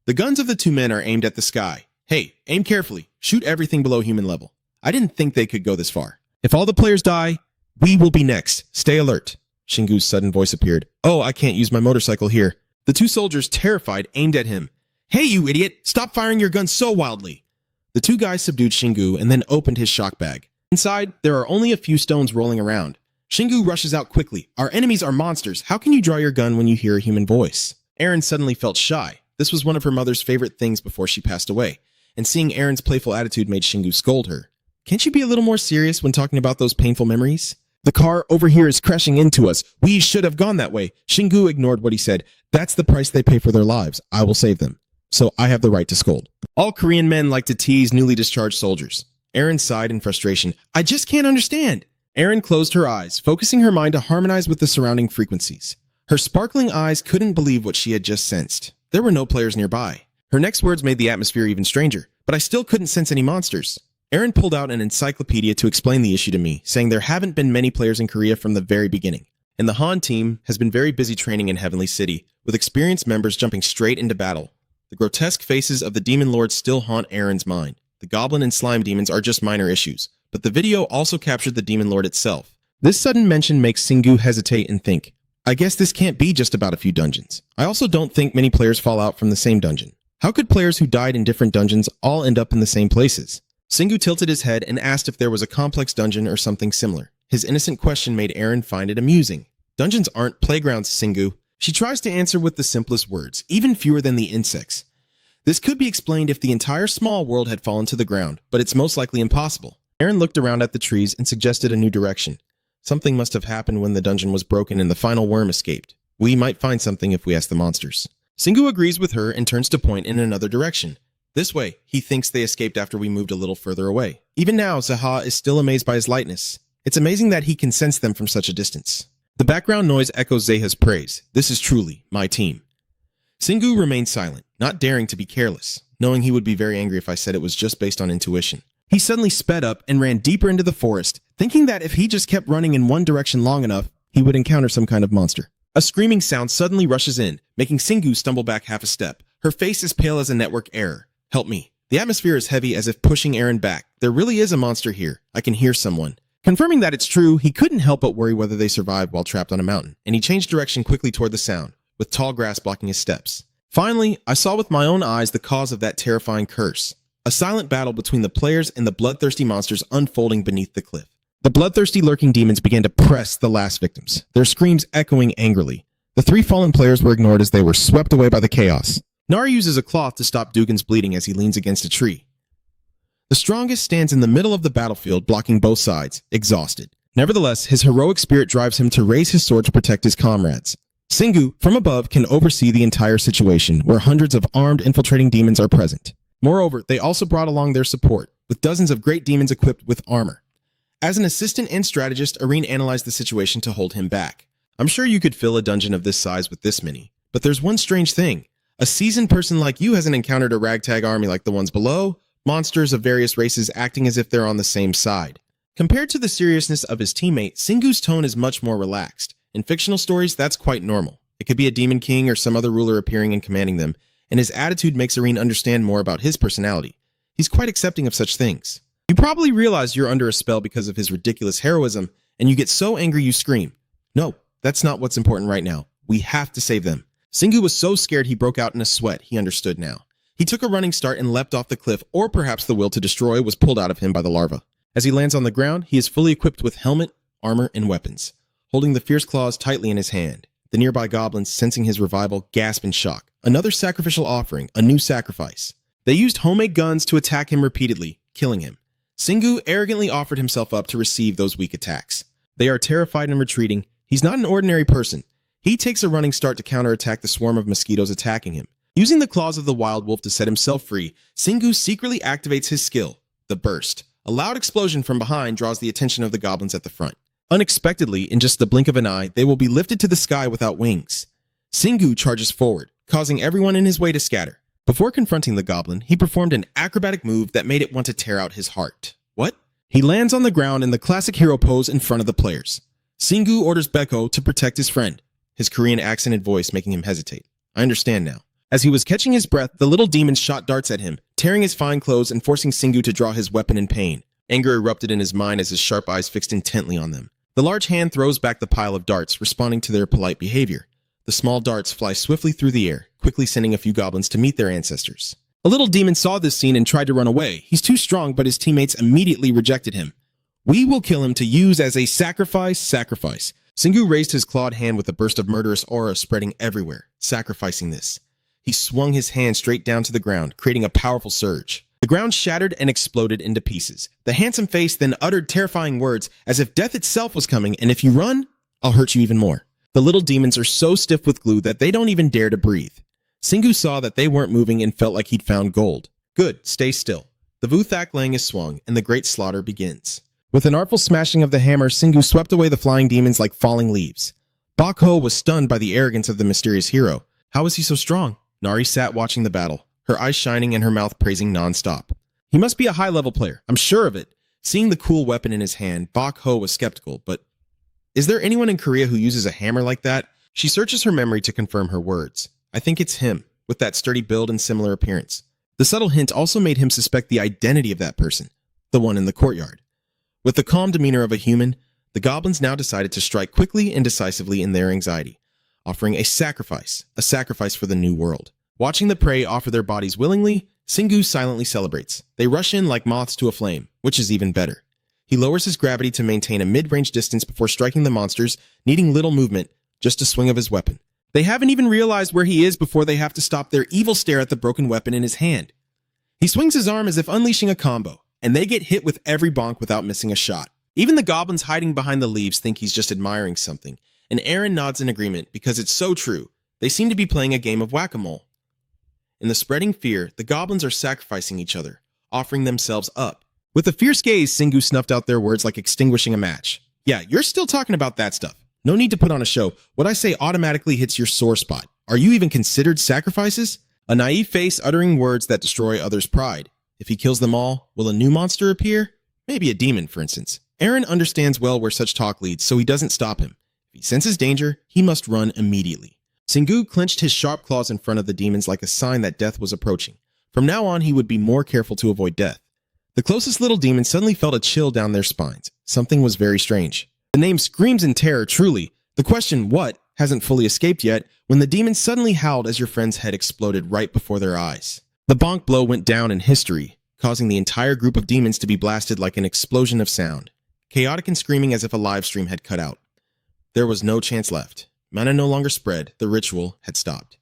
The guns of the two men are aimed at the sky. Hey, aim carefully. Shoot everything below human level. I didn't think they could go this far. If all the players die, we will be next. Stay alert. Shingu's sudden voice appeared. Oh, I can't use my motorcycle here. The two soldiers, terrified, aimed at him. Hey, you idiot! Stop firing your gun so wildly! The two guys subdued Shingu and then opened his shock bag. Inside, there are only a few stones rolling around. Shingu rushes out quickly. Our enemies are monsters. How can you draw your gun when you hear a human voice? Erin suddenly felt shy. This was one of her mother's favorite things before she passed away, and seeing Erin's playful attitude made Shingu scold her. Can't you be a little more serious when talking about those painful memories? The car over here is crashing into us. We should have gone that way. Shingu ignored what he said. That's the price they pay for their lives. I will save them. So I have the right to scold. All Korean men like to tease newly discharged soldiers. Erin sighed in frustration. I just can't understand. Erin closed her eyes, focusing her mind to harmonize with the surrounding frequencies. Her sparkling eyes couldn't believe what she had just sensed. There were no players nearby. Her next words made the atmosphere even stranger, but I still couldn't sense any monsters. Erin pulled out an encyclopedia to explain the issue to me, saying there haven't been many players in Korea from the very beginning. And the Han team has been very busy training in Heavenly City, with experienced members jumping straight into battle. The grotesque faces of the demon lords still haunt Erin's mind. The goblin and slime demons are just minor issues, but the video also captured the demon lord itself. This sudden mention makes Shingu hesitate and think, I guess this can't be just about a few dungeons. I also don't think many players fall out from the same dungeon. How could players who died in different dungeons all end up in the same places? Shingu tilted his head and asked if there was a complex dungeon or something similar. His innocent question made Erin find it amusing. Dungeons aren't playgrounds, Shingu. She tries to answer with the simplest words, even fewer than the insects. This could be explained if the entire small world had fallen to the ground, but it's most likely impossible. Erin looked around at the trees and suggested a new direction. Something must have happened when the dungeon was broken and the final worm escaped. We might find something if we ask the monsters. Shingu agrees with her and turns to point in another direction. This way, he thinks they escaped after we moved a little further away. Even now, Zaha is still amazed by his lightness. It's amazing that he can sense them from such a distance. The background noise echoes Zeha's praise. This is truly my team. Shingu remained silent, not daring to be careless, knowing he would be very angry if I said it was just based on intuition. He suddenly sped up and ran deeper into the forest, thinking that if he just kept running in one direction long enough, he would encounter some kind of monster. A screaming sound suddenly rushes in, making Shingu stumble back half a step. Her face is pale as a network error. Help me. The atmosphere is heavy as if pushing Erin back. There really is a monster here. I can hear someone. Confirming that it's true, he couldn't help but worry whether they survived while trapped on a mountain, and he changed direction quickly toward the sound, with tall grass blocking his steps. Finally, I saw with my own eyes the cause of that terrifying curse. A silent battle between the players and the bloodthirsty monsters unfolding beneath the cliff. The bloodthirsty lurking demons began to press the last victims, their screams echoing angrily. The three fallen players were ignored as they were swept away by the chaos. Nari uses a cloth to stop Dugan's bleeding as he leans against a tree. The strongest stands in the middle of the battlefield, blocking both sides, exhausted. Nevertheless, his heroic spirit drives him to raise his sword to protect his comrades. Shingu, from above, can oversee the entire situation, where hundreds of armed infiltrating demons are present. Moreover, they also brought along their support, with dozens of great demons equipped with armor. As an assistant and strategist, Irene analyzed the situation to hold him back. I'm sure you could fill a dungeon of this size with this many, but there's one strange thing. A seasoned person like you hasn't encountered a ragtag army like the ones below, monsters of various races acting as if they're on the same side. Compared to the seriousness of his teammate, Shingu's tone is much more relaxed. In fictional stories, that's quite normal. It could be a demon king or some other ruler appearing and commanding them, and his attitude makes Irene understand more about his personality. He's quite accepting of such things. You probably realize you're under a spell because of his ridiculous heroism, and you get so angry you scream. No, that's not what's important right now. We have to save them. Singu was so scared he broke out in a sweat. He understood now. He took a running start and leapt off the cliff, or perhaps the will to destroy was pulled out of him by the larva. As he lands on the ground, he is fully equipped with helmet, armor, and weapons, holding the fierce claws tightly in his hand. The nearby goblins, sensing his revival, gasp in shock. Another sacrificial offering, a new sacrifice. They used homemade guns to attack him repeatedly, killing him. Singu arrogantly offered himself up to receive those weak attacks. They are terrified and retreating. He's not an ordinary person. He takes a running start to counterattack the swarm of mosquitoes attacking him. Using the claws of the wild wolf to set himself free, Singu secretly activates his skill, the burst. A loud explosion from behind draws the attention of the goblins at the front. Unexpectedly, in just the blink of an eye, they will be lifted to the sky without wings. Singu charges forward, causing everyone in his way to scatter. Before confronting the goblin, he performed an acrobatic move that made it want to tear out his heart. What? He lands on the ground in the classic hero pose in front of the players. Singu orders Beko to protect his friend, his Korean accented voice making him hesitate. I understand now. As he was catching his breath, the little demon shot darts at him, tearing his fine clothes and forcing Singu to draw his weapon in pain. Anger erupted in his mind as his sharp eyes fixed intently on them. The large hand throws back the pile of darts, responding to their polite behavior. The small darts fly swiftly through the air, quickly sending a few goblins to meet their ancestors. A little demon saw this scene and tried to run away. He's too strong, but his teammates immediately rejected him. We will kill him to use as a sacrifice. Singu raised his clawed hand with a burst of murderous aura spreading everywhere, sacrificing this. He swung his hand straight down to the ground, creating a powerful surge. The ground shattered and exploded into pieces. The handsome face then uttered terrifying words as if death itself was coming, and if you run, I'll hurt you even more. The little demons are so stiff with glue that they don't even dare to breathe. Singu saw that they weren't moving and felt like he'd found gold. Good, stay still. The Vuthak Lang is swung, and the great slaughter begins. With an artful smashing of the hammer, Singu swept away the flying demons like falling leaves. Bak Ho was stunned by the arrogance of the mysterious hero. How was he so strong? Nari sat watching the battle, her eyes shining and her mouth praising non-stop. He must be a high-level player, I'm sure of it. Seeing the cool weapon in his hand, Bak Ho was skeptical, but is there anyone in Korea who uses a hammer like that? She searches her memory to confirm her words. I think it's him, with that sturdy build and similar appearance. The subtle hint also made him suspect the identity of that person, the one in the courtyard. With the calm demeanor of a human, the goblins now decided to strike quickly and decisively in their anxiety, offering a sacrifice for the new world. Watching the prey offer their bodies willingly, Singu silently celebrates. They rush in like moths to a flame, which is even better. He lowers his gravity to maintain a mid-range distance before striking the monsters, needing little movement, just a swing of his weapon. They haven't even realized where he is before they have to stop their evil stare at the broken weapon in his hand. He swings his arm as if unleashing a combo, and they get hit with every bonk without missing a shot. Even the goblins hiding behind the leaves think he's just admiring something, and Aaron nods in agreement because it's so true. They seem to be playing a game of whack-a-mole. In the spreading fear, the goblins are sacrificing each other, offering themselves up. With a fierce gaze, Singu snuffed out their words like extinguishing a match. Yeah, you're still talking about that stuff. No need to put on a show. What I say automatically hits your sore spot. Are you even considered sacrifices? A naive face uttering words that destroy others' pride. If he kills them all, will a new monster appear? Maybe a demon, for instance. Aaron understands well where such talk leads, so he doesn't stop him. If he senses danger, he must run immediately. Singu clenched his sharp claws in front of the demons like a sign that death was approaching. From now on, he would be more careful to avoid death. The closest little demon suddenly felt a chill down their spines. Something was very strange. The name screams in terror, truly. The question, what, hasn't fully escaped yet, when the demon suddenly howled as your friend's head exploded right before their eyes. The bonk blow went down in history, causing the entire group of demons to be blasted like an explosion of sound, chaotic and screaming as if a live stream had cut out. There was no chance left. Mana no longer spread, the ritual had stopped.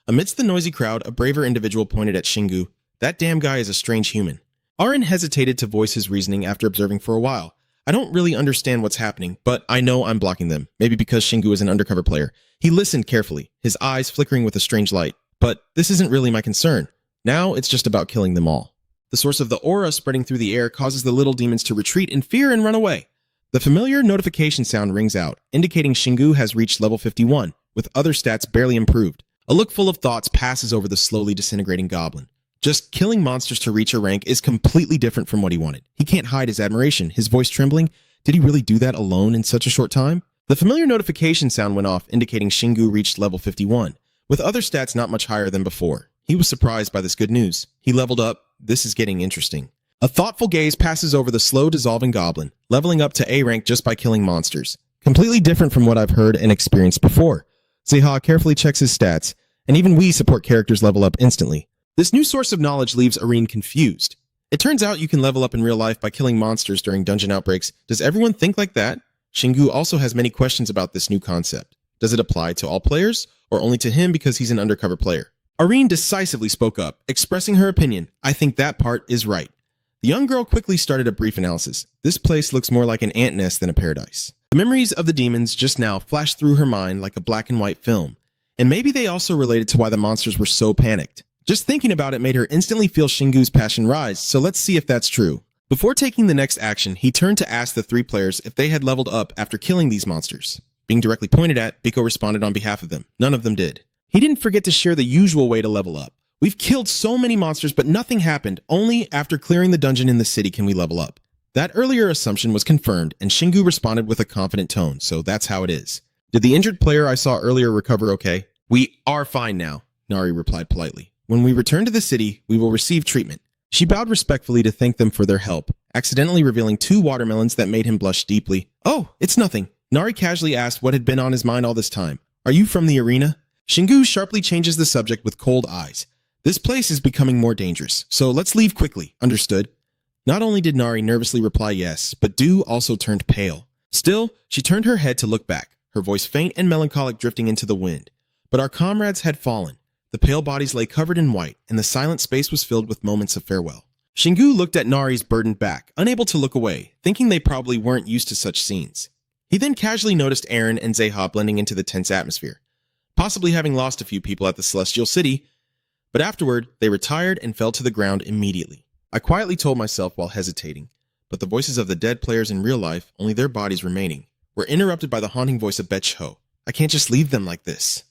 Amidst the noisy crowd, a braver individual pointed at Singu. That damn guy is a strange human. Aaron hesitated to voice his reasoning after observing for a while. I don't really understand what's happening, but I know I'm blocking them, maybe because Singu is an undercover player. He listened carefully, his eyes flickering with a strange light. But this isn't really my concern. Now it's just about killing them all. The source of the aura spreading through the air causes the little demons to retreat in fear and run away. The familiar notification sound rings out, indicating Singu has reached level 51, with other stats barely improved. A look full of thoughts passes over the slowly disintegrating goblin. Just killing monsters to reach a rank is completely different from what he wanted. He can't hide his admiration, his voice trembling. Did he really do that alone in such a short time? The familiar notification sound went off, indicating Singu reached level 51, with other stats not much higher than before. He was surprised by this good news. He leveled up. This is getting interesting. A thoughtful gaze passes over the slow dissolving goblin, leveling up to A rank just by killing monsters. Completely different from what I've heard and experienced before. Zeha carefully checks his stats, and even we support characters level up instantly. This new source of knowledge leaves Irene confused. It turns out you can level up in real life by killing monsters during dungeon outbreaks. Does everyone think like that? Shingu also has many questions about this new concept. Does it apply to all players, or only to him because he's an undercover player? Irene decisively spoke up, expressing her opinion. I think that part is right. The young girl quickly started a brief analysis. This place looks more like an ant nest than a paradise. The memories of the demons just now flashed through her mind like a black and white film. And maybe they also related to why the monsters were so panicked. Just thinking about it made her instantly feel Shingu's passion rise, so let's see if that's true. Before taking the next action, he turned to ask the three players if they had leveled up after killing these monsters. Being directly pointed at, Biko responded on behalf of them. None of them did. He didn't forget to share the usual way to level up. We've killed so many monsters, but nothing happened. Only after clearing the dungeon in the city can we level up. That earlier assumption was confirmed, and Shingu responded with a confident tone, so that's how it is. Did the injured player I saw earlier recover okay? We are fine now, Nari replied politely. When we return to the city, we will receive treatment. She bowed respectfully to thank them for their help, accidentally revealing 2 watermelons that made him blush deeply. Oh, it's nothing. Nari casually asked what had been on his mind all this time. Are you from the arena? Shingu sharply changes the subject with cold eyes. This place is becoming more dangerous, so let's leave quickly, understood? Not only did Nari nervously reply yes, but Du also turned pale. Still, she turned her head to look back, her voice faint and melancholic drifting into the wind. But our comrades had fallen. The pale bodies lay covered in white, and the silent space was filled with moments of farewell. Shingu looked at Nari's burdened back, unable to look away, thinking they probably weren't used to such scenes. He then casually noticed Eren and Zeha blending into the tense atmosphere, possibly having lost a few people at the Celestial City, but afterward, they retired and fell to the ground immediately. I quietly told myself while hesitating, but the voices of the dead players in real life, only their bodies remaining, were interrupted by the haunting voice of Betch-Ho. I can't just leave them like this.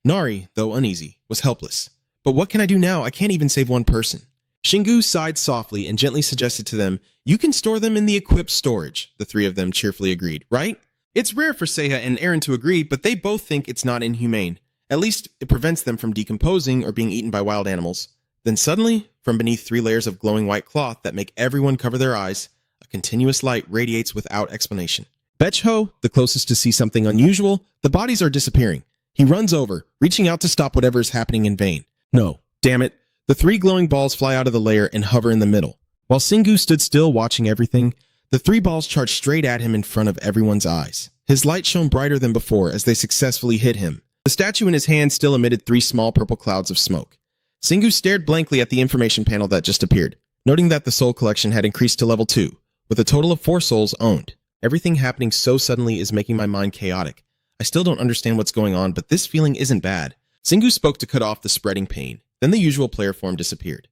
Nari, though uneasy, was helpless. But what can I do now? I can't even save one person. Shingu sighed softly and gently suggested to them, you can store them in the equipped storage. The 3 of them cheerfully agreed, right? It's rare for Zeha and Eren to agree, but they both think it's not inhumane. At least, it prevents them from decomposing or being eaten by wild animals. Then suddenly, from beneath 3 layers of glowing white cloth that make everyone cover their eyes, a continuous light radiates without explanation. Betch-Ho, the closest to see something unusual, the bodies are disappearing. He runs over, reaching out to stop whatever is happening in vain. No, damn it. The 3 glowing balls fly out of the layer and hover in the middle. While Shingu stood still watching everything, the 3 balls charged straight at him in front of everyone's eyes. His light shone brighter than before as they successfully hit him. The statue in his hand still emitted 3 small purple clouds of smoke. Shingu stared blankly at the information panel that just appeared, noting that the soul collection had increased to level 2, with a total of 4 souls owned. Everything happening so suddenly is making my mind chaotic. I still don't understand what's going on, but this feeling isn't bad. Shingu spoke to cut off the spreading pain. Then the usual player form disappeared.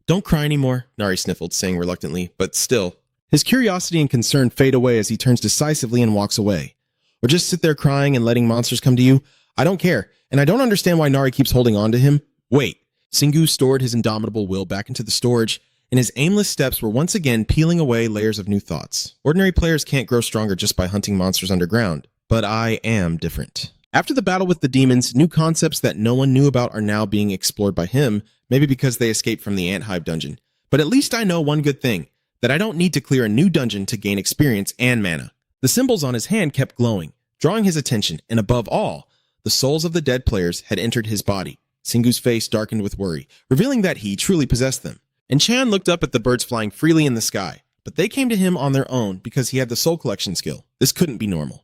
Don't cry anymore, Nari sniffled, saying reluctantly, but still. His curiosity and concern fade away as he turns decisively and walks away. Or just sit there crying and letting monsters come to you? I don't care, and I don't understand why Nari keeps holding on to him. Wait. Shingu stored his indomitable will back into the storage, and his aimless steps were once again peeling away layers of new thoughts. Ordinary players can't grow stronger just by hunting monsters underground. But I am different. After the battle with the demons, new concepts that no one knew about are now being explored by him, maybe because they escaped from the ant hive dungeon. But at least I know one good thing, that I don't need to clear a new dungeon to gain experience and mana. The symbols on his hand kept glowing, drawing his attention, and above all, the souls of the dead players had entered his body. Shingu's face darkened with worry, revealing that he truly possessed them. And Chan looked up at the birds flying freely in the sky, but they came to him on their own because he had the soul collection skill. This couldn't be normal.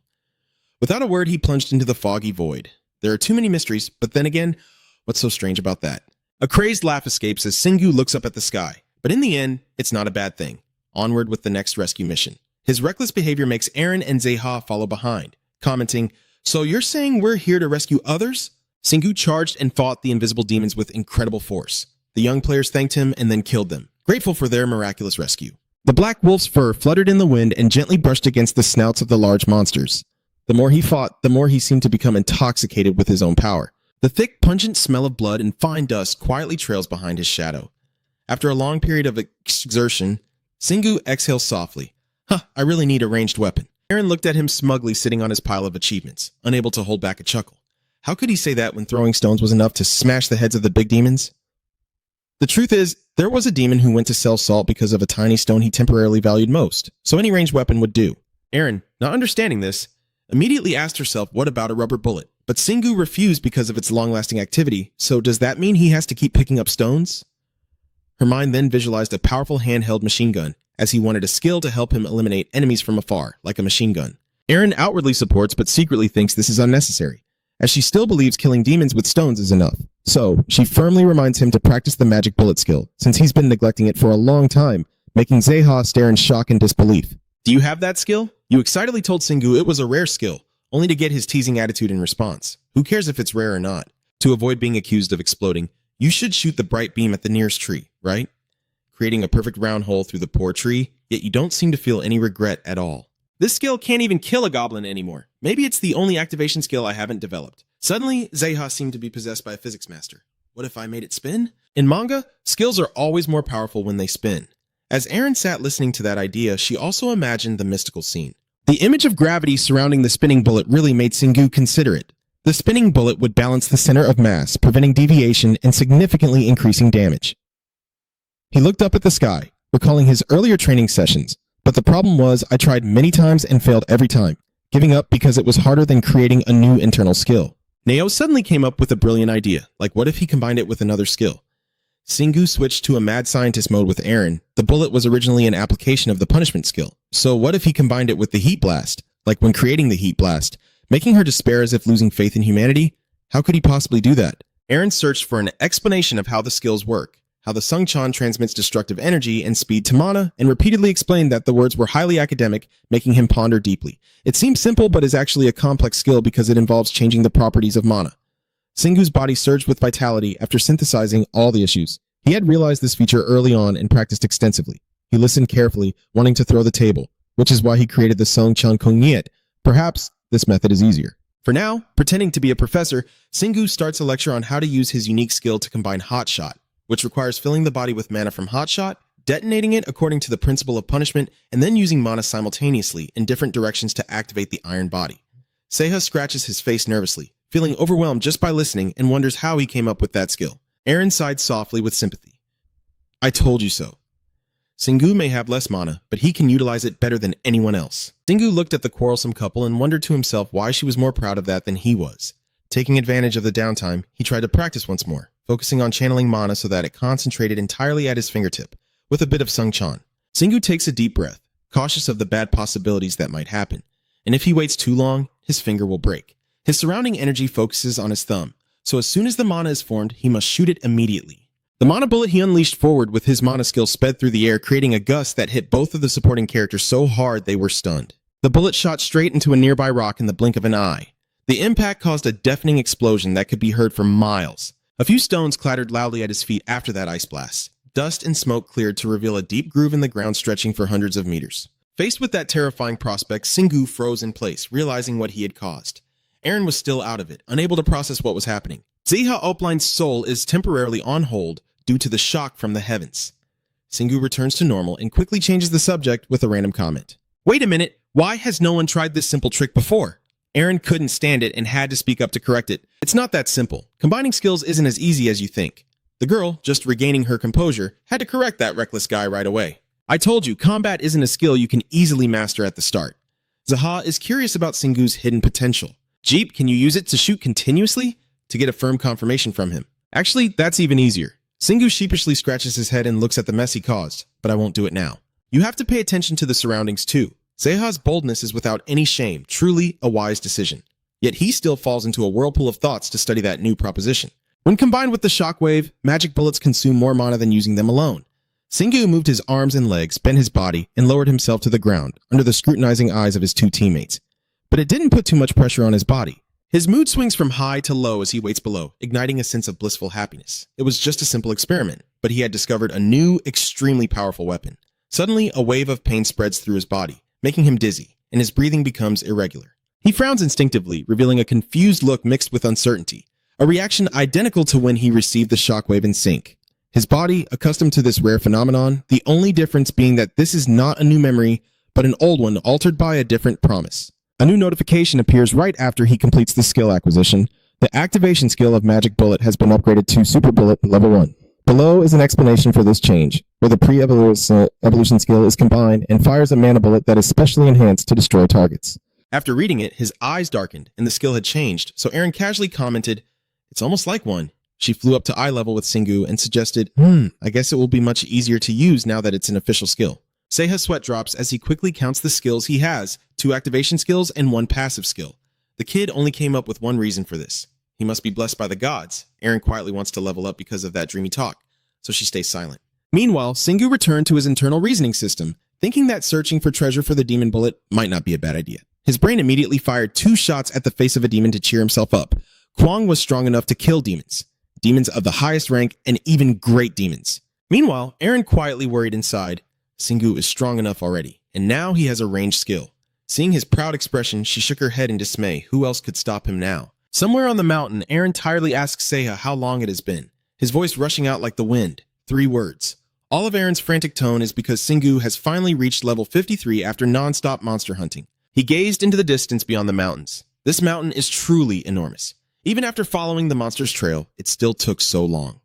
Without a word, he plunged into the foggy void. There are too many mysteries, but then again, what's so strange about that? A crazed laugh escapes as Shingu looks up at the sky, but in the end, it's not a bad thing. Onward with the next rescue mission. His reckless behavior makes Eren and Zeha follow behind, commenting, so you're saying we're here to rescue others? Shingu charged and fought the invisible demons with incredible force. The young players thanked him and then killed them, grateful for their miraculous rescue. The black wolf's fur fluttered in the wind and gently brushed against the snouts of the large monsters. The more he fought, the more he seemed to become intoxicated with his own power. The thick, pungent smell of blood and fine dust quietly trails behind his shadow. After a long period of exertion, Shingu exhales softly. I really need a ranged weapon. Eren looked at him smugly sitting on his pile of achievements, unable to hold back a chuckle. How could he say that when throwing stones was enough to smash the heads of the big demons? The truth is, there was a demon who went to sell salt because of a tiny stone he temporarily valued most, so any ranged weapon would do. Eren, not understanding this, Immediately asked herself what about a rubber bullet, but Singu refused because of its long-lasting activity, so does that mean he has to keep picking up stones? Her mind then visualized a powerful handheld machine gun, as he wanted a skill to help him eliminate enemies from afar, like a machine gun. Aaron outwardly supports but secretly thinks this is unnecessary, as she still believes killing demons with stones is enough. So, she firmly reminds him to practice the magic bullet skill, since he's been neglecting it for a long time, making Zeha stare in shock and disbelief. Do you have that skill? You excitedly told Singu it was a rare skill, only to get his teasing attitude in response. Who cares if it's rare or not? To avoid being accused of exploding, you should shoot the bright beam at the nearest tree, right? Creating a perfect round hole through the poor tree, yet you don't seem to feel any regret at all. This skill can't even kill a goblin anymore. Maybe it's the only activation skill I haven't developed. Suddenly, Zeha seemed to be possessed by a physics master. What if I made it spin? In manga, skills are always more powerful when they spin. As Aaron sat listening to that idea, she also imagined the mystical scene. The image of gravity surrounding the spinning bullet really made Singu consider it. The spinning bullet would balance the center of mass, preventing deviation and significantly increasing damage. He looked up at the sky, recalling his earlier training sessions, but the problem was I tried many times and failed every time, giving up because it was harder than creating a new internal skill. Neo suddenly came up with a brilliant idea, like what if he combined it with another skill? Singu switched to a mad scientist mode with Aaron. The bullet was originally an application of the punishment skill, so what if he combined it with the heat blast, like when creating the heat blast, making her despair as if losing faith in humanity? How could he possibly do that? Aaron searched for an explanation of how the skills work, how the Sungchan transmits destructive energy and speed to mana, and repeatedly explained that the words were highly academic, making him ponder deeply. It seems simple but is actually a complex skill because it involves changing the properties of mana. Singu's body surged with vitality after synthesizing all the issues. He had realized this feature early on and practiced extensively. He listened carefully, wanting to throw the table, which is why he created the Songchan Kongniet. Perhaps this method is easier. For now, pretending to be a professor, Singu starts a lecture on how to use his unique skill to combine Hot Shot, which requires filling the body with mana from Hot Shot, detonating it according to the principle of punishment, and then using mana simultaneously in different directions to activate the iron body. Seiha scratches his face nervously, feeling overwhelmed just by listening, and wonders how he came up with that skill. Aaron sighed softly with sympathy. I told you so. Singu may have less mana, but he can utilize it better than anyone else. Singu looked at the quarrelsome couple and wondered to himself why she was more proud of that than he was. Taking advantage of the downtime, he tried to practice once more, focusing on channeling mana so that it concentrated entirely at his fingertip, with a bit of Sungchan. Singu takes a deep breath, cautious of the bad possibilities that might happen, and if he waits too long, his finger will break. His surrounding energy focuses on his thumb, so as soon as the mana is formed, he must shoot it immediately. The mana bullet he unleashed forward with his mana skill sped through the air, creating a gust that hit both of the supporting characters so hard they were stunned. The bullet shot straight into a nearby rock in the blink of an eye. The impact caused a deafening explosion that could be heard for miles. A few stones clattered loudly at his feet after that ice blast. Dust and smoke cleared to reveal a deep groove in the ground stretching for hundreds of meters. Faced with that terrifying prospect, Singu froze in place, realizing what he had caused. Aaron was still out of it, unable to process what was happening. Zeha Opline's soul is temporarily on hold due to the shock from the heavens. Singu returns to normal and quickly changes the subject with a random comment. Wait a minute, why has no one tried this simple trick before? Aaron couldn't stand it and had to speak up to correct it. It's not that simple. Combining skills isn't as easy as you think. The girl, just regaining her composure, had to correct that reckless guy right away. I told you, combat isn't a skill you can easily master at the start. Zeha is curious about Singu's hidden potential. Jeep, can you use it to shoot continuously? To get a firm confirmation from him. Actually, that's even easier. Singu sheepishly scratches his head and looks at the mess he caused, but I won't do it now. You have to pay attention to the surroundings too. Zeha's boldness is without any shame, truly a wise decision. Yet he still falls into a whirlpool of thoughts to study that new proposition. When combined with the shockwave, magic bullets consume more mana than using them alone. Singu moved his arms and legs, bent his body, and lowered himself to the ground, under the scrutinizing eyes of his two teammates. But it didn't put too much pressure on his body. His mood swings from high to low as he waits below, igniting a sense of blissful happiness. It was just a simple experiment, but he had discovered a new, extremely powerful weapon. Suddenly, a wave of pain spreads through his body, making him dizzy, and his breathing becomes irregular. He frowns instinctively, revealing a confused look mixed with uncertainty, a reaction identical to when he received the shockwave in sync. His body, accustomed to this rare phenomenon, the only difference being that this is not a new memory, but an old one altered by a different promise. A new notification appears right after he completes the skill acquisition. The activation skill of Magic Bullet has been upgraded to Super Bullet Level 1. Below is an explanation for this change, where the pre-evolution skill is combined and fires a mana bullet that is specially enhanced to destroy targets. After reading it, his eyes darkened and the skill had changed, so Aaron casually commented, "It's almost like one." She flew up to eye level with Singu and suggested, I guess it will be much easier to use now that it's an official skill. Seiha's sweat drops as he quickly counts the skills he has, 2 activation skills and 1 passive skill. The kid only came up with one reason for this. He must be blessed by the gods. Aaron quietly wants to level up because of that dreamy talk, so she stays silent. Meanwhile, Singu returned to his internal reasoning system, thinking that searching for treasure for the demon bullet might not be a bad idea. His brain immediately fired 2 shots at the face of a demon to cheer himself up. Kwang was strong enough to kill demons. Demons of the highest rank and even great demons. Meanwhile, Aaron quietly worried inside. Singu is strong enough already, and now he has a ranged skill. Seeing his proud expression, she shook her head in dismay. Who else could stop him now? Somewhere on the mountain, Aaron tiredly asks Seiha how long it has been, his voice rushing out like the wind. 3 words. All of Aaron's frantic tone is because Singu has finally reached level 53 after non-stop monster hunting. He gazed into the distance beyond the mountains. This mountain is truly enormous. Even after following the monster's trail, it still took so long.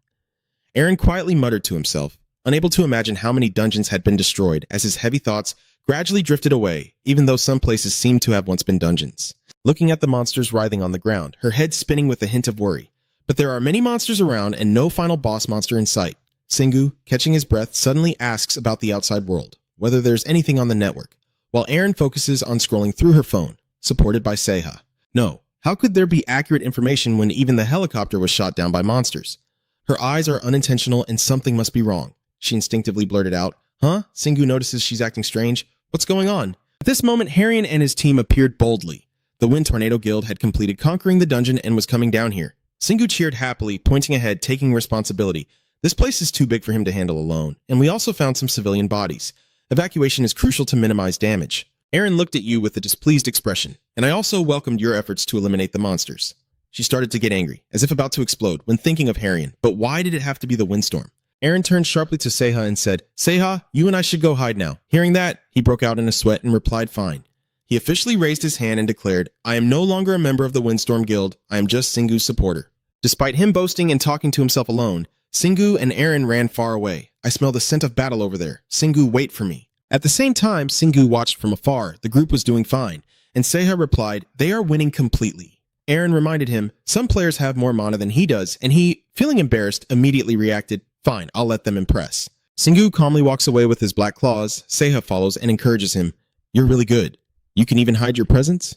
Aaron quietly muttered to himself, unable to imagine how many dungeons had been destroyed as his heavy thoughts gradually drifted away, even though some places seemed to have once been dungeons. Looking at the monsters writhing on the ground, her head spinning with a hint of worry. But there are many monsters around and no final boss monster in sight. Singu, catching his breath, suddenly asks about the outside world, whether there's anything on the network, while Aaron focuses on scrolling through her phone, supported by Seiha. No. How could there be accurate information when even the helicopter was shot down by monsters? Her eyes are unintentional and something must be wrong. She instinctively blurted out, "Huh?" Singu notices she's acting strange. "What's going on?" At this moment, Harrion and his team appeared boldly. The Wind Tornado Guild had completed conquering the dungeon and was coming down here. Singu cheered happily, pointing ahead, taking responsibility. This place is too big for him to handle alone, and we also found some civilian bodies. Evacuation is crucial to minimize damage. Aaron looked at you with a displeased expression, and I also welcomed your efforts to eliminate the monsters. She started to get angry, as if about to explode, when thinking of Harrion, but why did it have to be the windstorm? Aaron turned sharply to Seiha and said, "Seiha, you and I should go hide now." Hearing that, he broke out in a sweat and replied, "Fine." He officially raised his hand and declared, "I am no longer a member of the Windstorm Guild, I am just Singu's supporter." Despite him boasting and talking to himself alone, Singu and Aaron ran far away. "I smell the scent of battle over there. Singu, wait for me." At the same time, Singu watched from afar. The group was doing fine, and Seiha replied, "They are winning completely." Aaron reminded him, some players have more mana than he does, and he, feeling embarrassed, immediately reacted, "Fine, I'll let them impress." Singu calmly walks away with his black claws. Seiha follows and encourages him, "You're really good. You can even hide your presence?"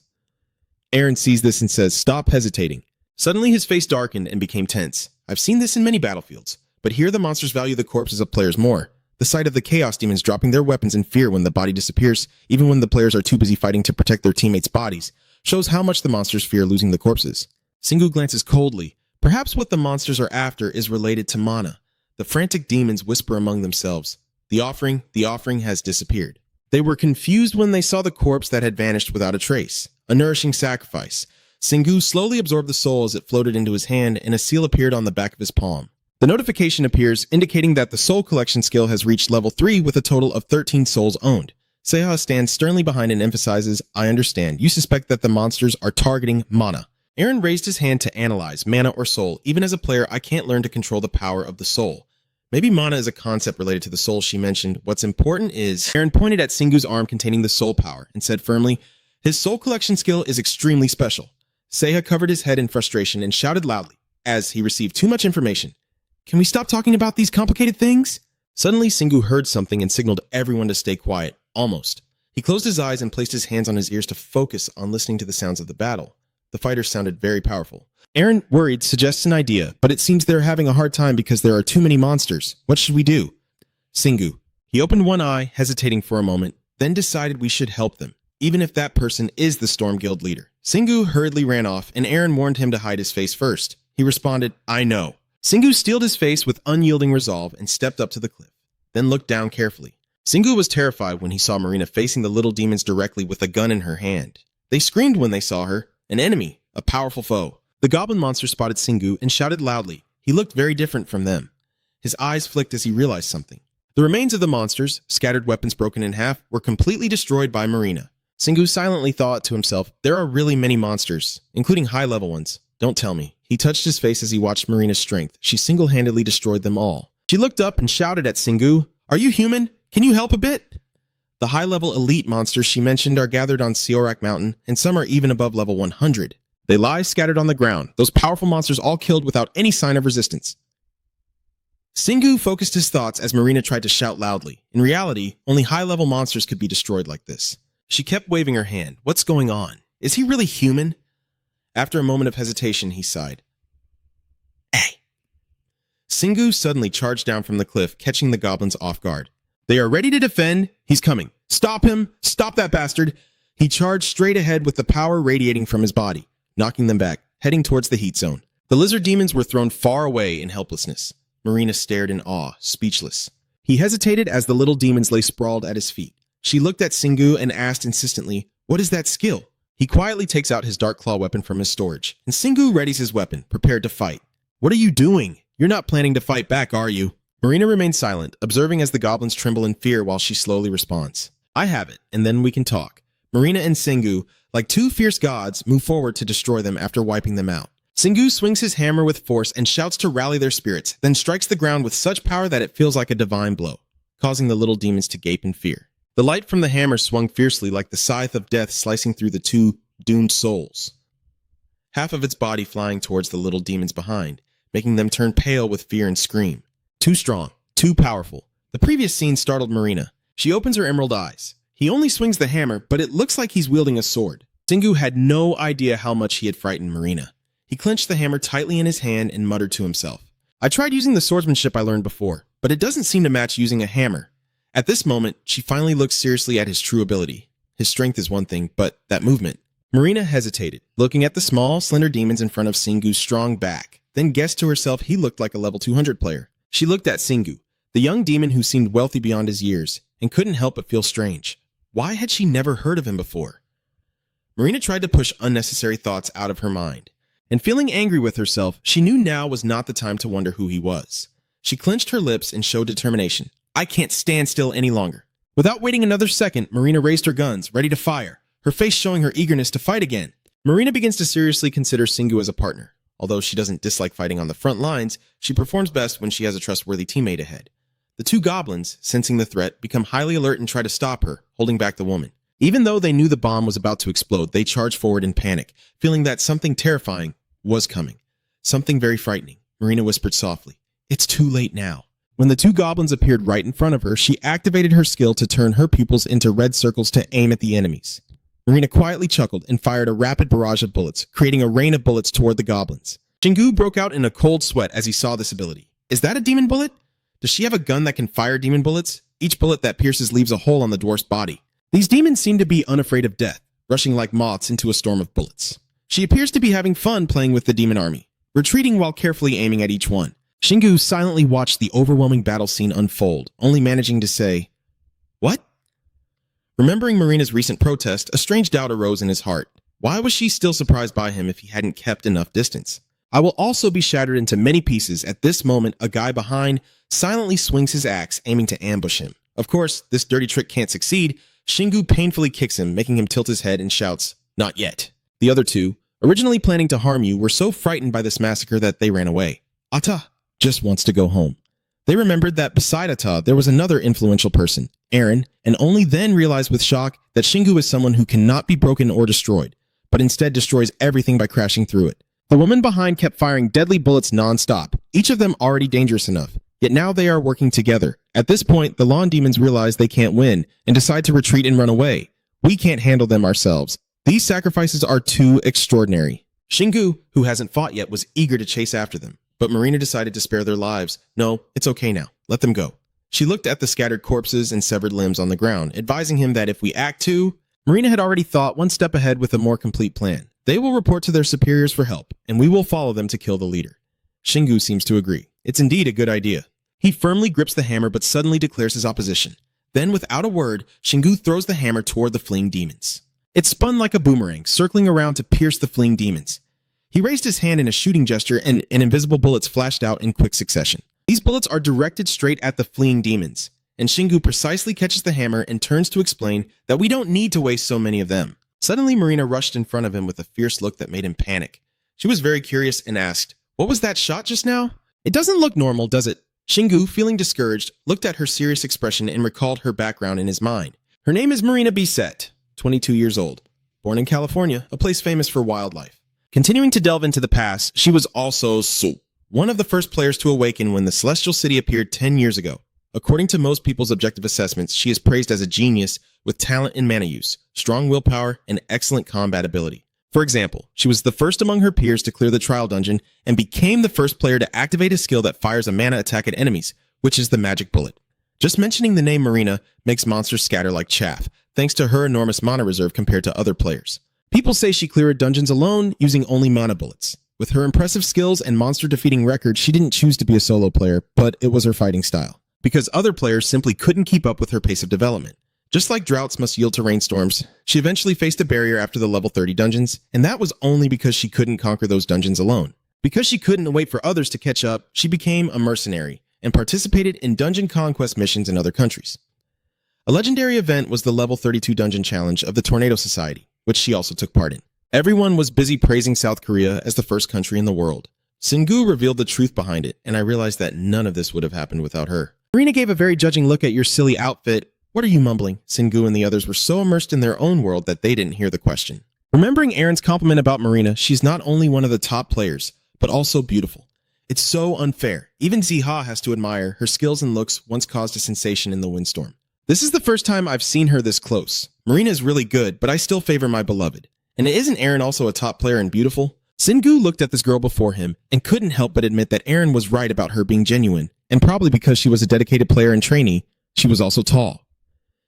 Aaron sees this and says, "Stop hesitating." Suddenly his face darkened and became tense. I've seen this in many battlefields, but here the monsters value the corpses of players more. The sight of the Chaos Demons dropping their weapons in fear when the body disappears, even when the players are too busy fighting to protect their teammates' bodies, shows how much the monsters fear losing the corpses. Singu glances coldly. Perhaps what the monsters are after is related to mana. The frantic demons whisper among themselves, the offering has disappeared." They were confused when they saw the corpse that had vanished without a trace. A nourishing sacrifice. Singu slowly absorbed the soul as it floated into his hand, and a seal appeared on the back of his palm. The notification appears, indicating that the soul collection skill has reached level 3 with a total of 13 souls owned. Seiha stands sternly behind and emphasizes, "I understand. You suspect that the monsters are targeting mana." Aaron raised his hand to analyze mana or soul. Even as a player, I can't learn to control the power of the soul. Maybe mana is a concept related to the soul she mentioned. What's important is... Aaron pointed at Singu's arm containing the soul power and said firmly, "His soul collection skill is extremely special." Seiha covered his head in frustration and shouted loudly, as he received too much information, "Can we stop talking about these complicated things?" Suddenly, Singu heard something and signaled everyone to stay quiet, almost. He closed his eyes and placed his hands on his ears to focus on listening to the sounds of the battle. The fighters sounded very powerful. Aaron, worried, suggests an idea, but it seems they're having a hard time because there are too many monsters. What should we do? Singu. He opened one eye, hesitating for a moment, then decided we should help them, even if that person is the Storm Guild leader. Singu hurriedly ran off, and Aaron warned him to hide his face first. He responded, "I know." Singu steeled his face with unyielding resolve and stepped up to the cliff, then looked down carefully. Singu was terrified when he saw Marina facing the little demons directly with a gun in her hand. They screamed when they saw her. An enemy, a powerful foe. The goblin monster spotted Singu and shouted loudly. He looked very different from them. His eyes flicked as he realized something. The remains of the monsters, scattered weapons broken in half, were completely destroyed by Marina. Singu silently thought to himself, there are really many monsters, including high-level ones. Don't tell me. He touched his face as he watched Marina's strength. She single-handedly destroyed them all. She looked up and shouted at Singu, "Are you human? Can you help a bit?" The high-level elite monsters she mentioned are gathered on Siorak Mountain, and some are even above level 100. They lie scattered on the ground, those powerful monsters all killed without any sign of resistance. Singu focused his thoughts as Marina tried to shout loudly. In reality, only high-level monsters could be destroyed like this. She kept waving her hand. What's going on? Is he really human? After a moment of hesitation, he sighed. Hey. Singu suddenly charged down from the cliff, catching the goblins off guard. They are ready to defend. He's coming. Stop him. Stop that bastard. He charged straight ahead with the power radiating from his body, knocking them back, heading towards the heat zone. The lizard demons were thrown far away in helplessness. Marina stared in awe, speechless. He hesitated as the little demons lay sprawled at his feet. She looked at Singu and asked insistently, "What is that skill?" He quietly takes out his dark claw weapon from his storage, and Singu readies his weapon, prepared to fight. "What are you doing? You're not planning to fight back, are you?" Marina remains silent, observing as the goblins tremble in fear while she slowly responds. "I have it, and then we can talk." Marina and Singu, like two fierce gods, move forward to destroy them after wiping them out. Singu swings his hammer with force and shouts to rally their spirits, then strikes the ground with such power that it feels like a divine blow, causing the little demons to gape in fear. The light from the hammer swung fiercely like the scythe of death slicing through the two doomed souls, half of its body flying towards the little demons behind, making them turn pale with fear and scream. Too strong, too powerful. The previous scene startled Marina. She opens her emerald eyes. He only swings the hammer, but it looks like he's wielding a sword. Singu had no idea how much he had frightened Marina. He clenched the hammer tightly in his hand and muttered to himself. "I tried using the swordsmanship I learned before, but it doesn't seem to match using a hammer." At this moment, she finally looks seriously at his true ability. His strength is one thing, but that movement. Marina hesitated, looking at the small, slender demons in front of Singu's strong back, then guessed to herself he looked like a level 200 player. She looked at Singu, the young demon who seemed wealthy beyond his years, and couldn't help but feel strange. Why had she never heard of him before? Marina tried to push unnecessary thoughts out of her mind. And feeling angry with herself, she knew now was not the time to wonder who he was. She clenched her lips and showed determination. "I can't stand still any longer." Without waiting another second, Marina raised her guns, ready to fire, her face showing her eagerness to fight again. Marina begins to seriously consider Singu as a partner. Although she doesn't dislike fighting on the front lines, she performs best when she has a trustworthy teammate ahead. The two goblins, sensing the threat, become highly alert and try to stop her, holding back the woman. Even though they knew the bomb was about to explode, they charge forward in panic, feeling that something terrifying was coming. Something very frightening. Marina whispered softly, "It's too late now." When the two goblins appeared right in front of her, she activated her skill to turn her pupils into red circles to aim at the enemies. Marina quietly chuckled and fired a rapid barrage of bullets, creating a rain of bullets toward the goblins. Singu broke out in a cold sweat as he saw this ability. Is that a demon bullet? Does she have a gun that can fire demon bullets? Each bullet that pierces leaves a hole on the dwarf's body. These demons seem to be unafraid of death, rushing like moths into a storm of bullets. She appears to be having fun playing with the demon army, retreating while carefully aiming at each one. Singu silently watched the overwhelming battle scene unfold, only managing to say, "What?" Remembering Marina's recent protest, a strange doubt arose in his heart. Why was she still surprised by him if he hadn't kept enough distance? I will also be shattered into many pieces. At this moment, a guy behind silently swings his axe, aiming to ambush him. Of course, this dirty trick can't succeed. Singu painfully kicks him, making him tilt his head and shouts, "Not yet." The other two, originally planning to harm you, were so frightened by this massacre that they ran away. Ata just wants to go home. They remembered that beside Ata, there was another influential person, Aaron, and only then realized with shock that Singu is someone who cannot be broken or destroyed, but instead destroys everything by crashing through it. The woman behind kept firing deadly bullets non-stop, each of them already dangerous enough. Yet now they are working together. At this point, the lawn demons realize they can't win and decide to retreat and run away. We can't handle them ourselves. These sacrifices are too extraordinary. Singu, who hasn't fought yet, was eager to chase after them, but Marina decided to spare their lives. "No, it's okay now. Let them go." She looked at the scattered corpses and severed limbs on the ground, advising him that if we act too... Marina had already thought one step ahead with a more complete plan. They will report to their superiors for help, and we will follow them to kill the leader. Singu seems to agree. It's indeed a good idea. He firmly grips the hammer but suddenly declares his opposition. Then, without a word, Singu throws the hammer toward the fleeing demons. It spun like a boomerang, circling around to pierce the fleeing demons. He raised his hand in a shooting gesture and invisible bullets flashed out in quick succession. These bullets are directed straight at the fleeing demons, and Singu precisely catches the hammer and turns to explain that we don't need to waste so many of them. Suddenly, Marina rushed in front of him with a fierce look that made him panic. She was very curious and asked, "What was that shot just now? It doesn't look normal, does it?" Singu, feeling discouraged, looked at her serious expression and recalled her background in his mind. Her name is Marina Bisset, 22 years old, born in California, a place famous for wildlife. Continuing to delve into the past, she was also one of the first players to awaken when the Celestial City appeared 10 years ago. According to most people's objective assessments, she is praised as a genius with talent in mana use, strong willpower, and excellent combat ability. For example, she was the first among her peers to clear the trial dungeon and became the first player to activate a skill that fires a mana attack at enemies, which is the magic bullet. Just mentioning the name Marina makes monsters scatter like chaff, thanks to her enormous mana reserve compared to other players. People say she cleared dungeons alone using only mana bullets. With her impressive skills and monster-defeating record, she didn't choose to be a solo player, but it was her fighting style, because other players simply couldn't keep up with her pace of development. Just like droughts must yield to rainstorms, she eventually faced a barrier after the level 30 dungeons, and that was only because she couldn't conquer those dungeons alone. Because she couldn't wait for others to catch up, she became a mercenary and participated in dungeon conquest missions in other countries. A legendary event was the level 32 dungeon challenge of the Tornado Society, which she also took part in. Everyone was busy praising South Korea as the first country in the world. Singu revealed the truth behind it, and I realized that none of this would have happened without her. Marina gave a very judging look at your silly outfit. What are you mumbling? Singu and the others were so immersed in their own world that they didn't hear the question. Remembering Aaron's compliment about Marina, she's not only one of the top players, but also beautiful. It's so unfair. Even Ziha has to admire her skills and looks once caused a sensation in the windstorm. This is the first time I've seen her this close. Marina is really good, but I still favor my beloved. And isn't Aaron also a top player and beautiful? Singu looked at this girl before him and couldn't help but admit that Aaron was right about her being genuine, and probably because she was a dedicated player and trainee, she was also tall.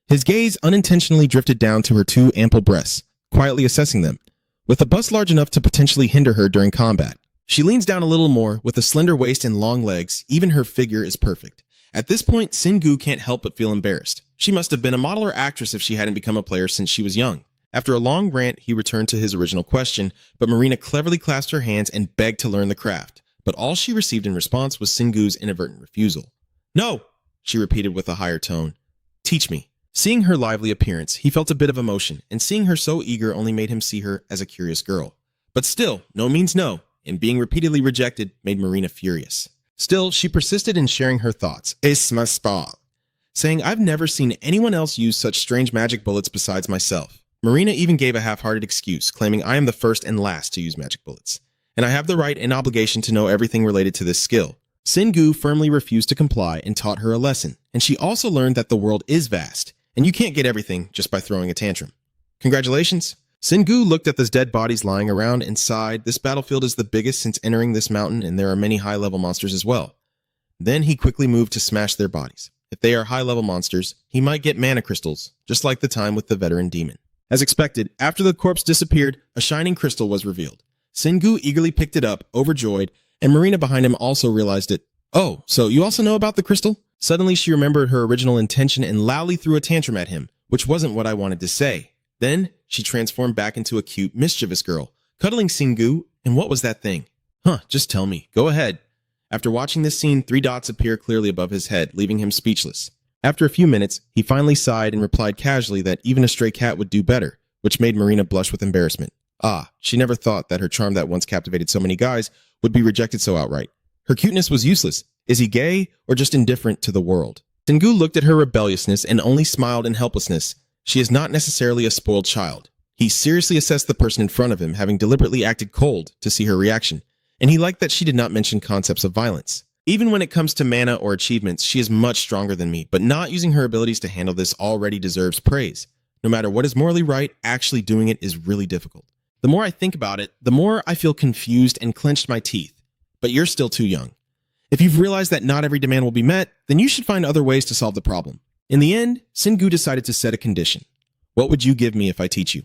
His gaze unintentionally drifted down to her two ample breasts, quietly assessing them, with a bust large enough to potentially hinder her during combat. She leans down a little more, with a slender waist and long legs. Even her figure is perfect. At this point, Singu can't help but feel embarrassed. She must have been a model or actress if she hadn't become a player since she was young. After a long rant, he returned to his original question, but Marina cleverly clasped her hands and begged to learn the craft. But all she received in response was Singu's inadvertent refusal. "No," she repeated with a higher tone. "Teach me." Seeing her lively appearance, he felt a bit of emotion, and seeing her so eager only made him see her as a curious girl. But still, no means no, and being repeatedly rejected made Marina furious. Still, she persisted in sharing her thoughts, saying, "I've never seen anyone else use such strange magic bullets besides myself." Marina even gave a half-hearted excuse, claiming, "I am the first and last to use magic bullets, and I have the right and obligation to know everything related to this skill." Singu firmly refused to comply and taught her a lesson, and she also learned that the world is vast, and you can't get everything just by throwing a tantrum. Congratulations. Singu looked at the dead bodies lying around and sighed. This battlefield is the biggest since entering this mountain, and there are many high-level monsters as well. Then he quickly moved to smash their bodies. If they are high-level monsters, he might get mana crystals, just like the time with the veteran demon. As expected, after the corpse disappeared, a shining crystal was revealed. Singu eagerly picked it up, overjoyed, and Marina behind him also realized it. "Oh, so you also know about the crystal?" Suddenly she remembered her original intention and loudly threw a tantrum at him, which wasn't what I wanted to say. Then she transformed back into a cute, mischievous girl, cuddling Singu. And what was that thing? Just tell me. Go ahead. After watching this scene, 3 dots appear clearly above his head, leaving him speechless. After a few minutes, he finally sighed and replied casually that even a stray cat would do better, which made Marina blush with embarrassment. She never thought that her charm that once captivated so many guys would be rejected so outright. Her cuteness was useless. Is he gay or just indifferent to the world? Singu looked at her rebelliousness and only smiled in helplessness. She is not necessarily a spoiled child. He seriously assessed the person in front of him, having deliberately acted cold to see her reaction, and he liked that she did not mention concepts of violence. Even when it comes to mana or achievements, she is much stronger than me, but not using her abilities to handle this already deserves praise. No matter what is morally right, actually doing it is really difficult. The more I think about it, the more I feel confused and clenched my teeth. But you're still too young. If you've realized that not every demand will be met, then you should find other ways to solve the problem. In the end, Singu decided to set a condition. "What would you give me if I teach you?"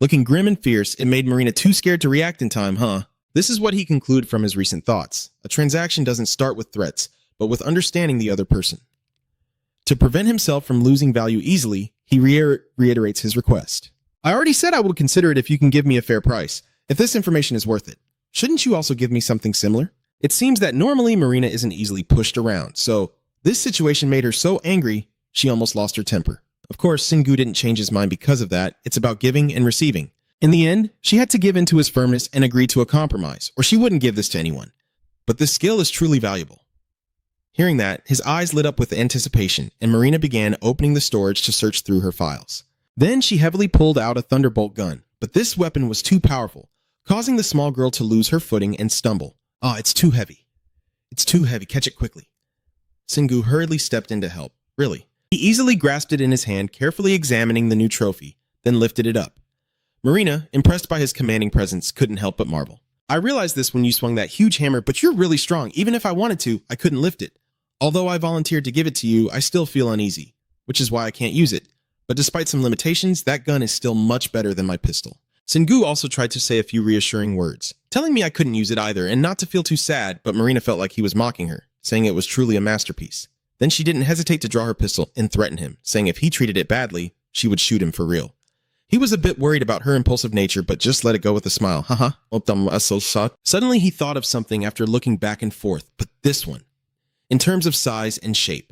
Looking grim and fierce, it made Marina too scared to react in time, This is what he concluded from his recent thoughts. A transaction doesn't start with threats, but with understanding the other person. To prevent himself from losing value easily, he reiterates his request. "I already said I would consider it if you can give me a fair price, if this information is worth it. Shouldn't you also give me something similar?" It seems that normally Marina isn't easily pushed around, so this situation made her so angry, she almost lost her temper. Of course, Singu didn't change his mind because of that. It's about giving and receiving. In the end, she had to give in to his firmness and agree to a compromise, or she wouldn't give this to anyone. But this skill is truly valuable. Hearing that, his eyes lit up with anticipation, and Marina began opening the storage to search through her files. Then she heavily pulled out a thunderbolt gun, but this weapon was too powerful, causing the small girl to lose her footing and stumble. Ah, it's too heavy. It's too heavy. Catch it quickly. Singu hurriedly stepped in to help. Really. He easily grasped it in his hand, carefully examining the new trophy, then lifted it up. Marina, impressed by his commanding presence, couldn't help but marvel. I realized this when you swung that huge hammer, but you're really strong. Even if I wanted to, I couldn't lift it. Although I volunteered to give it to you, I still feel uneasy, which is why I can't use it. But despite some limitations, that gun is still much better than my pistol. Singu also tried to say a few reassuring words, telling me I couldn't use it either and not to feel too sad, but Marina felt like he was mocking her, saying it was truly a masterpiece. Then she didn't hesitate to draw her pistol and threaten him, saying if he treated it badly, she would shoot him for real. He was a bit worried about her impulsive nature, but just let it go with a smile. Haha. Suddenly he thought of something after looking back and forth, but this one. In terms of size and shape.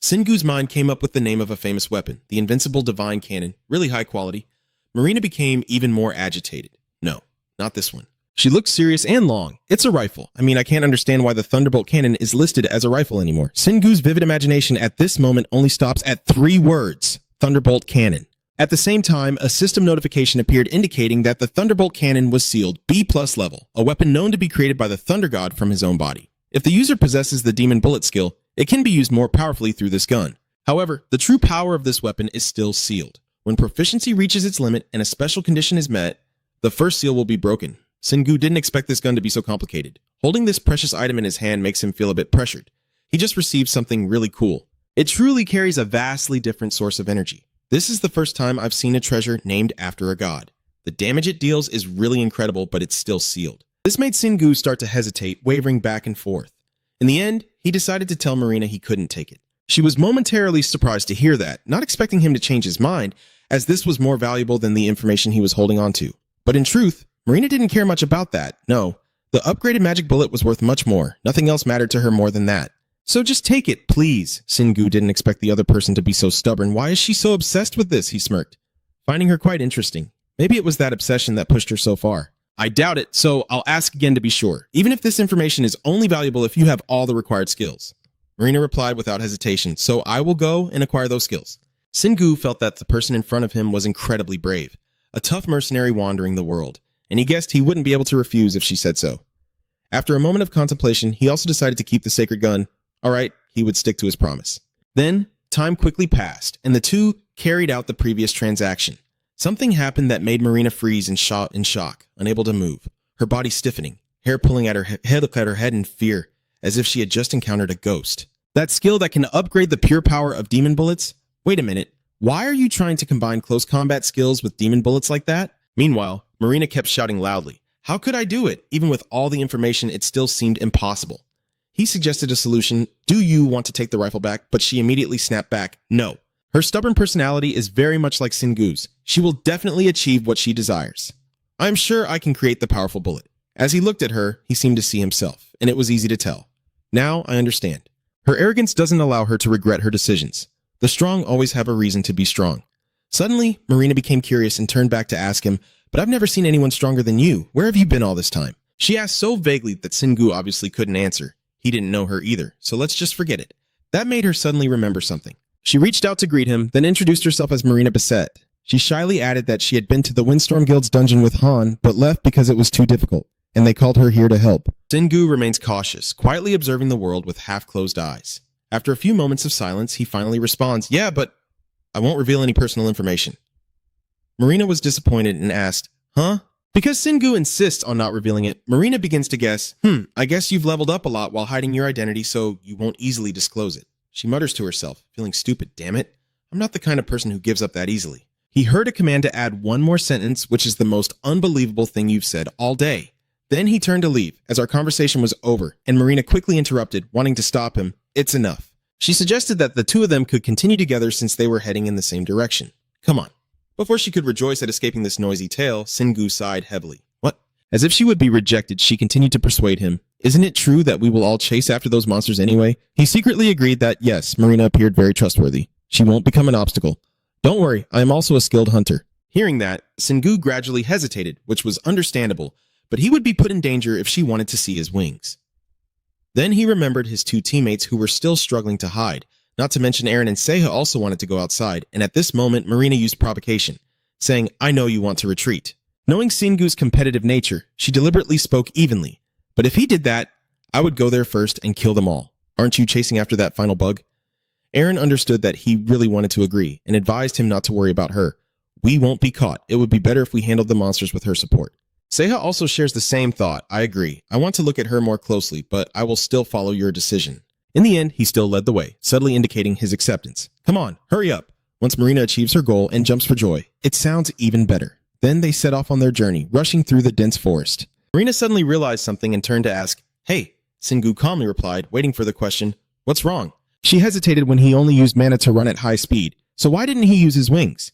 Singu's mind came up with the name of a famous weapon, the invincible divine cannon, really high quality. Marina became even more agitated. No, not this one. She looked serious and long. It's a rifle. I mean, I can't understand why the Thunderbolt cannon is listed as a rifle anymore. Singu's vivid imagination at this moment only stops at 3 words. Thunderbolt cannon. At the same time, a system notification appeared indicating that the Thunderbolt cannon was sealed B+ level, a weapon known to be created by the Thunder God from his own body. If the user possesses the Demon Bullet skill, it can be used more powerfully through this gun. However, the true power of this weapon is still sealed. When proficiency reaches its limit and a special condition is met, the first seal will be broken. Singu didn't expect this gun to be so complicated. Holding this precious item in his hand makes him feel a bit pressured. He just received something really cool. It truly carries a vastly different source of energy. This is the first time I've seen a treasure named after a god. The damage it deals is really incredible, but it's still sealed. This made Singu start to hesitate, wavering back and forth. In the end, he decided to tell Marina he couldn't take it. She was momentarily surprised to hear that, not expecting him to change his mind, as this was more valuable than the information he was holding on to. But in truth, Marina didn't care much about that. No, the upgraded magic bullet was worth much more. Nothing else mattered to her more than that. So just take it, please. Singu didn't expect the other person to be so stubborn. Why is she so obsessed with this? He smirked, finding her quite interesting. Maybe it was that obsession that pushed her so far. I doubt it, so I'll ask again to be sure, even if this information is only valuable if you have all the required skills. Marina replied without hesitation, so I will go and acquire those skills. Singu felt that the person in front of him was incredibly brave, a tough mercenary wandering the world, and he guessed he wouldn't be able to refuse if she said so. After a moment of contemplation, he also decided to keep the sacred gun. All right, he would stick to his promise. Then, time quickly passed, and the two carried out the previous transaction. Something happened that made Marina freeze in shock, unable to move, her body stiffening, hair pulling at her head in fear, as if she had just encountered a ghost. That skill that can upgrade the pure power of demon bullets? Wait a minute, why are you trying to combine close combat skills with demon bullets like that? Meanwhile, Marina kept shouting loudly, how could I do it? Even with all the information, it still seemed impossible. He suggested a solution, do you want to take the rifle back? But she immediately snapped back, no. Her stubborn personality is very much like Singu's. She will definitely achieve what she desires. I'm sure I can create the powerful bullet. As he looked at her, he seemed to see himself, and it was easy to tell. Now I understand. Her arrogance doesn't allow her to regret her decisions. The strong always have a reason to be strong. Suddenly, Marina became curious and turned back to ask him, but I've never seen anyone stronger than you. Where have you been all this time? She asked so vaguely that Singu obviously couldn't answer. He didn't know her either, so let's just forget it. That made her suddenly remember something. She reached out to greet him, then introduced herself as Marina Bissett. She shyly added that she had been to the Windstorm Guild's dungeon with Han, but left because it was too difficult, and they called her here to help. Singu remains cautious, quietly observing the world with half-closed eyes. After a few moments of silence, he finally responds, yeah, but I won't reveal any personal information. Marina was disappointed and asked, huh? Because Singu insists on not revealing it, Marina begins to guess, I guess you've leveled up a lot while hiding your identity so you won't easily disclose it. She mutters to herself, feeling stupid, damn it. I'm not the kind of person who gives up that easily. He heard a command to add one more sentence, which is the most unbelievable thing you've said all day. Then he turned to leave, as our conversation was over, and Marina quickly interrupted, wanting to stop him. It's enough. She suggested that the two of them could continue together since they were heading in the same direction. Come on. Before she could rejoice at escaping this noisy tale, Singu sighed heavily. What? As if she would be rejected, she continued to persuade him. Isn't it true that we will all chase after those monsters anyway? He secretly agreed that, yes, Marina appeared very trustworthy. She won't become an obstacle. Don't worry, I am also a skilled hunter. Hearing that, Singu gradually hesitated, which was understandable, but he would be put in danger if she wanted to see his wings. Then he remembered his two teammates who were still struggling to hide, not to mention Eren and Seiha also wanted to go outside, and at this moment Marina used provocation, saying, "I know you want to retreat." Knowing Singu's competitive nature, she deliberately spoke evenly. "But if he did that, I would go there first and kill them all. Aren't you chasing after that final bug?" Eren understood that he really wanted to agree and advised him not to worry about her. "We won't be caught. It would be better if we handled the monsters with her support." Seiha also shares the same thought. "I agree. I want to look at her more closely, but I will still follow your decision." In the end, he still led the way, subtly indicating his acceptance. "Come on, hurry up." Once Marina achieves her goal and jumps for joy, it sounds even better. Then they set off on their journey, rushing through the dense forest. Marina suddenly realized something and turned to ask, "Hey." Singu calmly replied, waiting for the question, "What's wrong?" She hesitated when he only used mana to run at high speed, so why didn't he use his wings?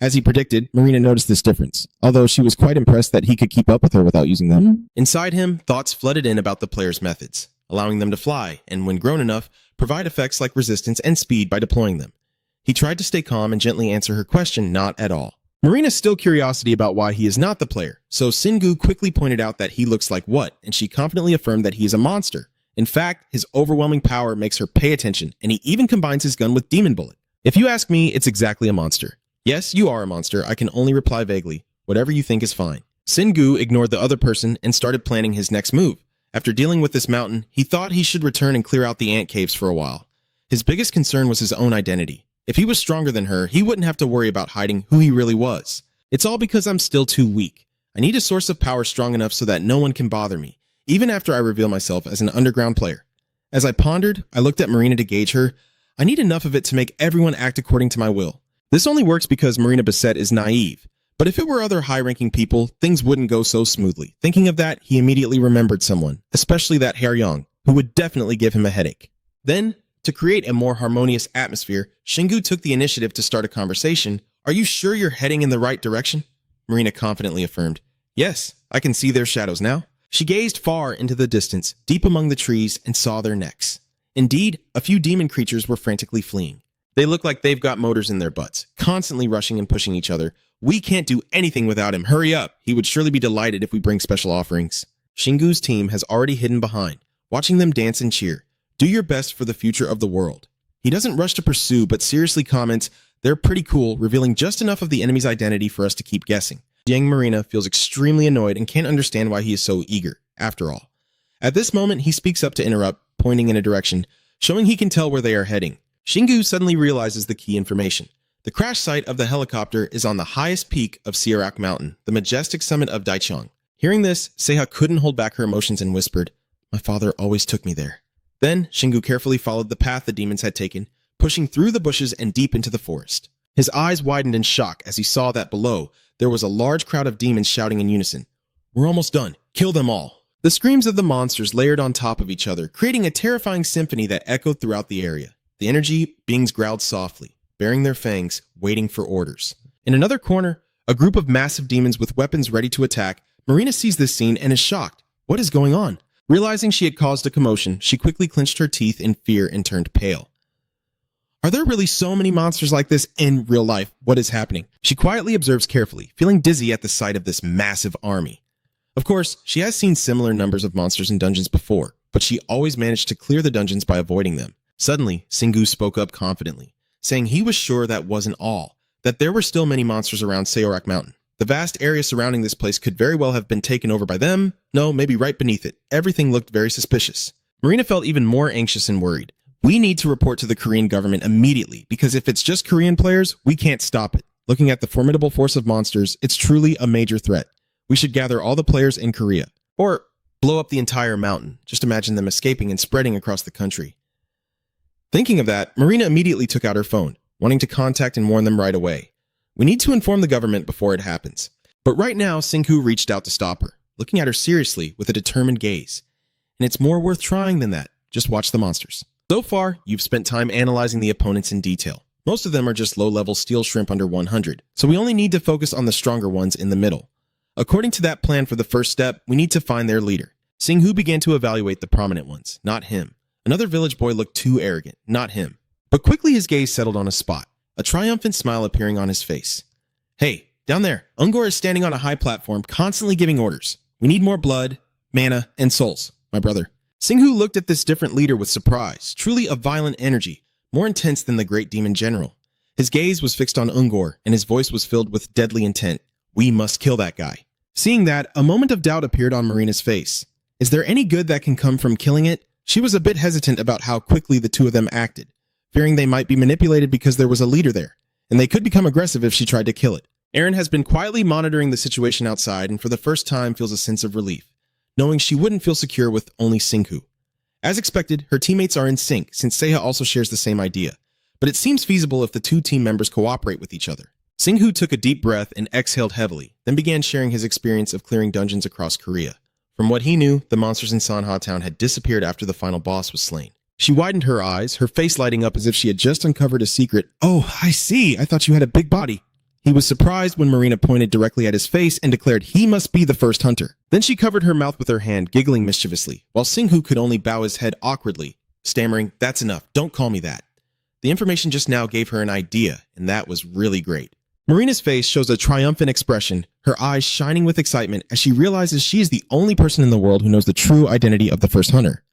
As he predicted, Marina noticed this difference, although she was quite impressed that he could keep up with her without using them. Inside him, thoughts flooded in about the player's methods, allowing them to fly, and when grown enough, provide effects like resistance and speed by deploying them. He tried to stay calm and gently answer her question, not at all. Marina's still curiosity about why he is not the player, so Singu quickly pointed out that he looks like what, and she confidently affirmed that he is a monster. In fact, his overwhelming power makes her pay attention, and he even combines his gun with Demon Bullet. If you ask me, it's exactly a monster. Yes, you are a monster. I can only reply vaguely. Whatever you think is fine. Singu ignored the other person and started planning his next move. After dealing with this mountain, he thought he should return and clear out the ant caves for a while. His biggest concern was his own identity. If he was stronger than her, he wouldn't have to worry about hiding who he really was. "It's all because I'm still too weak. I need a source of power strong enough so that no one can bother me, even after I reveal myself as an underground player." As I pondered, I looked at Marina to gauge her. I need enough of it to make everyone act according to my will. This only works because Marina Basset is naive. But if it were other high-ranking people, things wouldn't go so smoothly. Thinking of that, he immediately remembered someone, especially that Haeryong, who would definitely give him a headache. Then, to create a more harmonious atmosphere, Shingu took the initiative to start a conversation. "Are you sure you're heading in the right direction?" Marina confidently affirmed. "Yes, I can see their shadows now." She gazed far into the distance, deep among the trees, and saw their necks. Indeed, a few demon creatures were frantically fleeing. They look like they've got motors in their butts, constantly rushing and pushing each other. "We can't do anything without him. Hurry up. He would surely be delighted if we bring special offerings." Shingu's team has already hidden behind, watching them dance and cheer. "Do your best for the future of the world." He doesn't rush to pursue, but seriously comments, "They're pretty cool," revealing just enough of the enemy's identity for us to keep guessing. Yang Marina feels extremely annoyed and can't understand why he is so eager, after all. At this moment, he speaks up to interrupt, pointing in a direction, showing he can tell where they are heading. Shingu suddenly realizes the key information. The crash site of the helicopter is on the highest peak of Sierrak Mountain, the majestic summit of Daichang. Hearing this, Seiha couldn't hold back her emotions and whispered, "My father always took me there." Then, Shingu carefully followed the path the demons had taken, pushing through the bushes and deep into the forest. His eyes widened in shock as he saw that below, there was a large crowd of demons shouting in unison, "We're almost done. Kill them all." The screams of the monsters layered on top of each other, creating a terrifying symphony that echoed throughout the area. The energy beings growled softly, baring their fangs, waiting for orders. In another corner, a group of massive demons with weapons ready to attack. Marina sees this scene and is shocked. What is going on? Realizing she had caused a commotion, she quickly clenched her teeth in fear and turned pale. Are there really so many monsters like this in real life? What is happening? She quietly observes carefully, feeling dizzy at the sight of this massive army. Of course, she has seen similar numbers of monsters in dungeons before, but she always managed to clear the dungeons by avoiding them. Suddenly, Singu spoke up confidently, saying he was sure that wasn't all, that there were still many monsters around Sierrak Mountain. The vast area surrounding this place could very well have been taken over by them. No, maybe right beneath it. Everything looked very suspicious. Marina felt even more anxious and worried. "We need to report to the Korean government immediately, because if it's just Korean players, we can't stop it. Looking at the formidable force of monsters, it's truly a major threat. We should gather all the players in Korea. Or blow up the entire mountain. Just imagine them escaping and spreading across the country." Thinking of that, Marina immediately took out her phone, wanting to contact and warn them right away. We need to inform the government before it happens. But right now, Sinku reached out to stop her, looking at her seriously with a determined gaze. And it's more worth trying than that. Just watch the monsters. So far, you've spent time analyzing the opponents in detail. Most of them are just low-level steel shrimp under 100, so we only need to focus on the stronger ones in the middle. According to that plan for the first step, we need to find their leader. Singhu began to evaluate the prominent ones, not him. Another village boy looked too arrogant, not him. But quickly his gaze settled on a spot, a triumphant smile appearing on his face. "Hey, down there, Ungor is standing on a high platform, constantly giving orders. We need more blood, mana, and souls, my brother." Singhu looked at this different leader with surprise, truly a violent energy, more intense than the great demon general. His gaze was fixed on Ungor, and his voice was filled with deadly intent. We must kill that guy. Seeing that, a moment of doubt appeared on Marina's face. Is there any good that can come from killing it? She was a bit hesitant about how quickly the two of them acted, fearing they might be manipulated because there was a leader there, and they could become aggressive if she tried to kill it. Aaron has been quietly monitoring the situation outside and for the first time feels a sense of relief, knowing she wouldn't feel secure with only Singhu. As expected, her teammates are in sync since Seha also shares the same idea, but it seems feasible if the two team members cooperate with each other. Singhu took a deep breath and exhaled heavily, then began sharing his experience of clearing dungeons across Korea. From what he knew, the monsters in Sanha Town had disappeared after the final boss was slain. She widened her eyes, her face lighting up as if she had just uncovered a secret. Oh, I see. I thought you had a big body. He was surprised when Marina pointed directly at his face and declared he must be the first hunter. Then she covered her mouth with her hand, giggling mischievously, while Singhu could only bow his head awkwardly, stammering, "That's enough. Don't call me that." The information just now gave her an idea, and that was really great. Marina's face shows a triumphant expression, her eyes shining with excitement as she realizes she is the only person in the world who knows the true identity of the first hunter.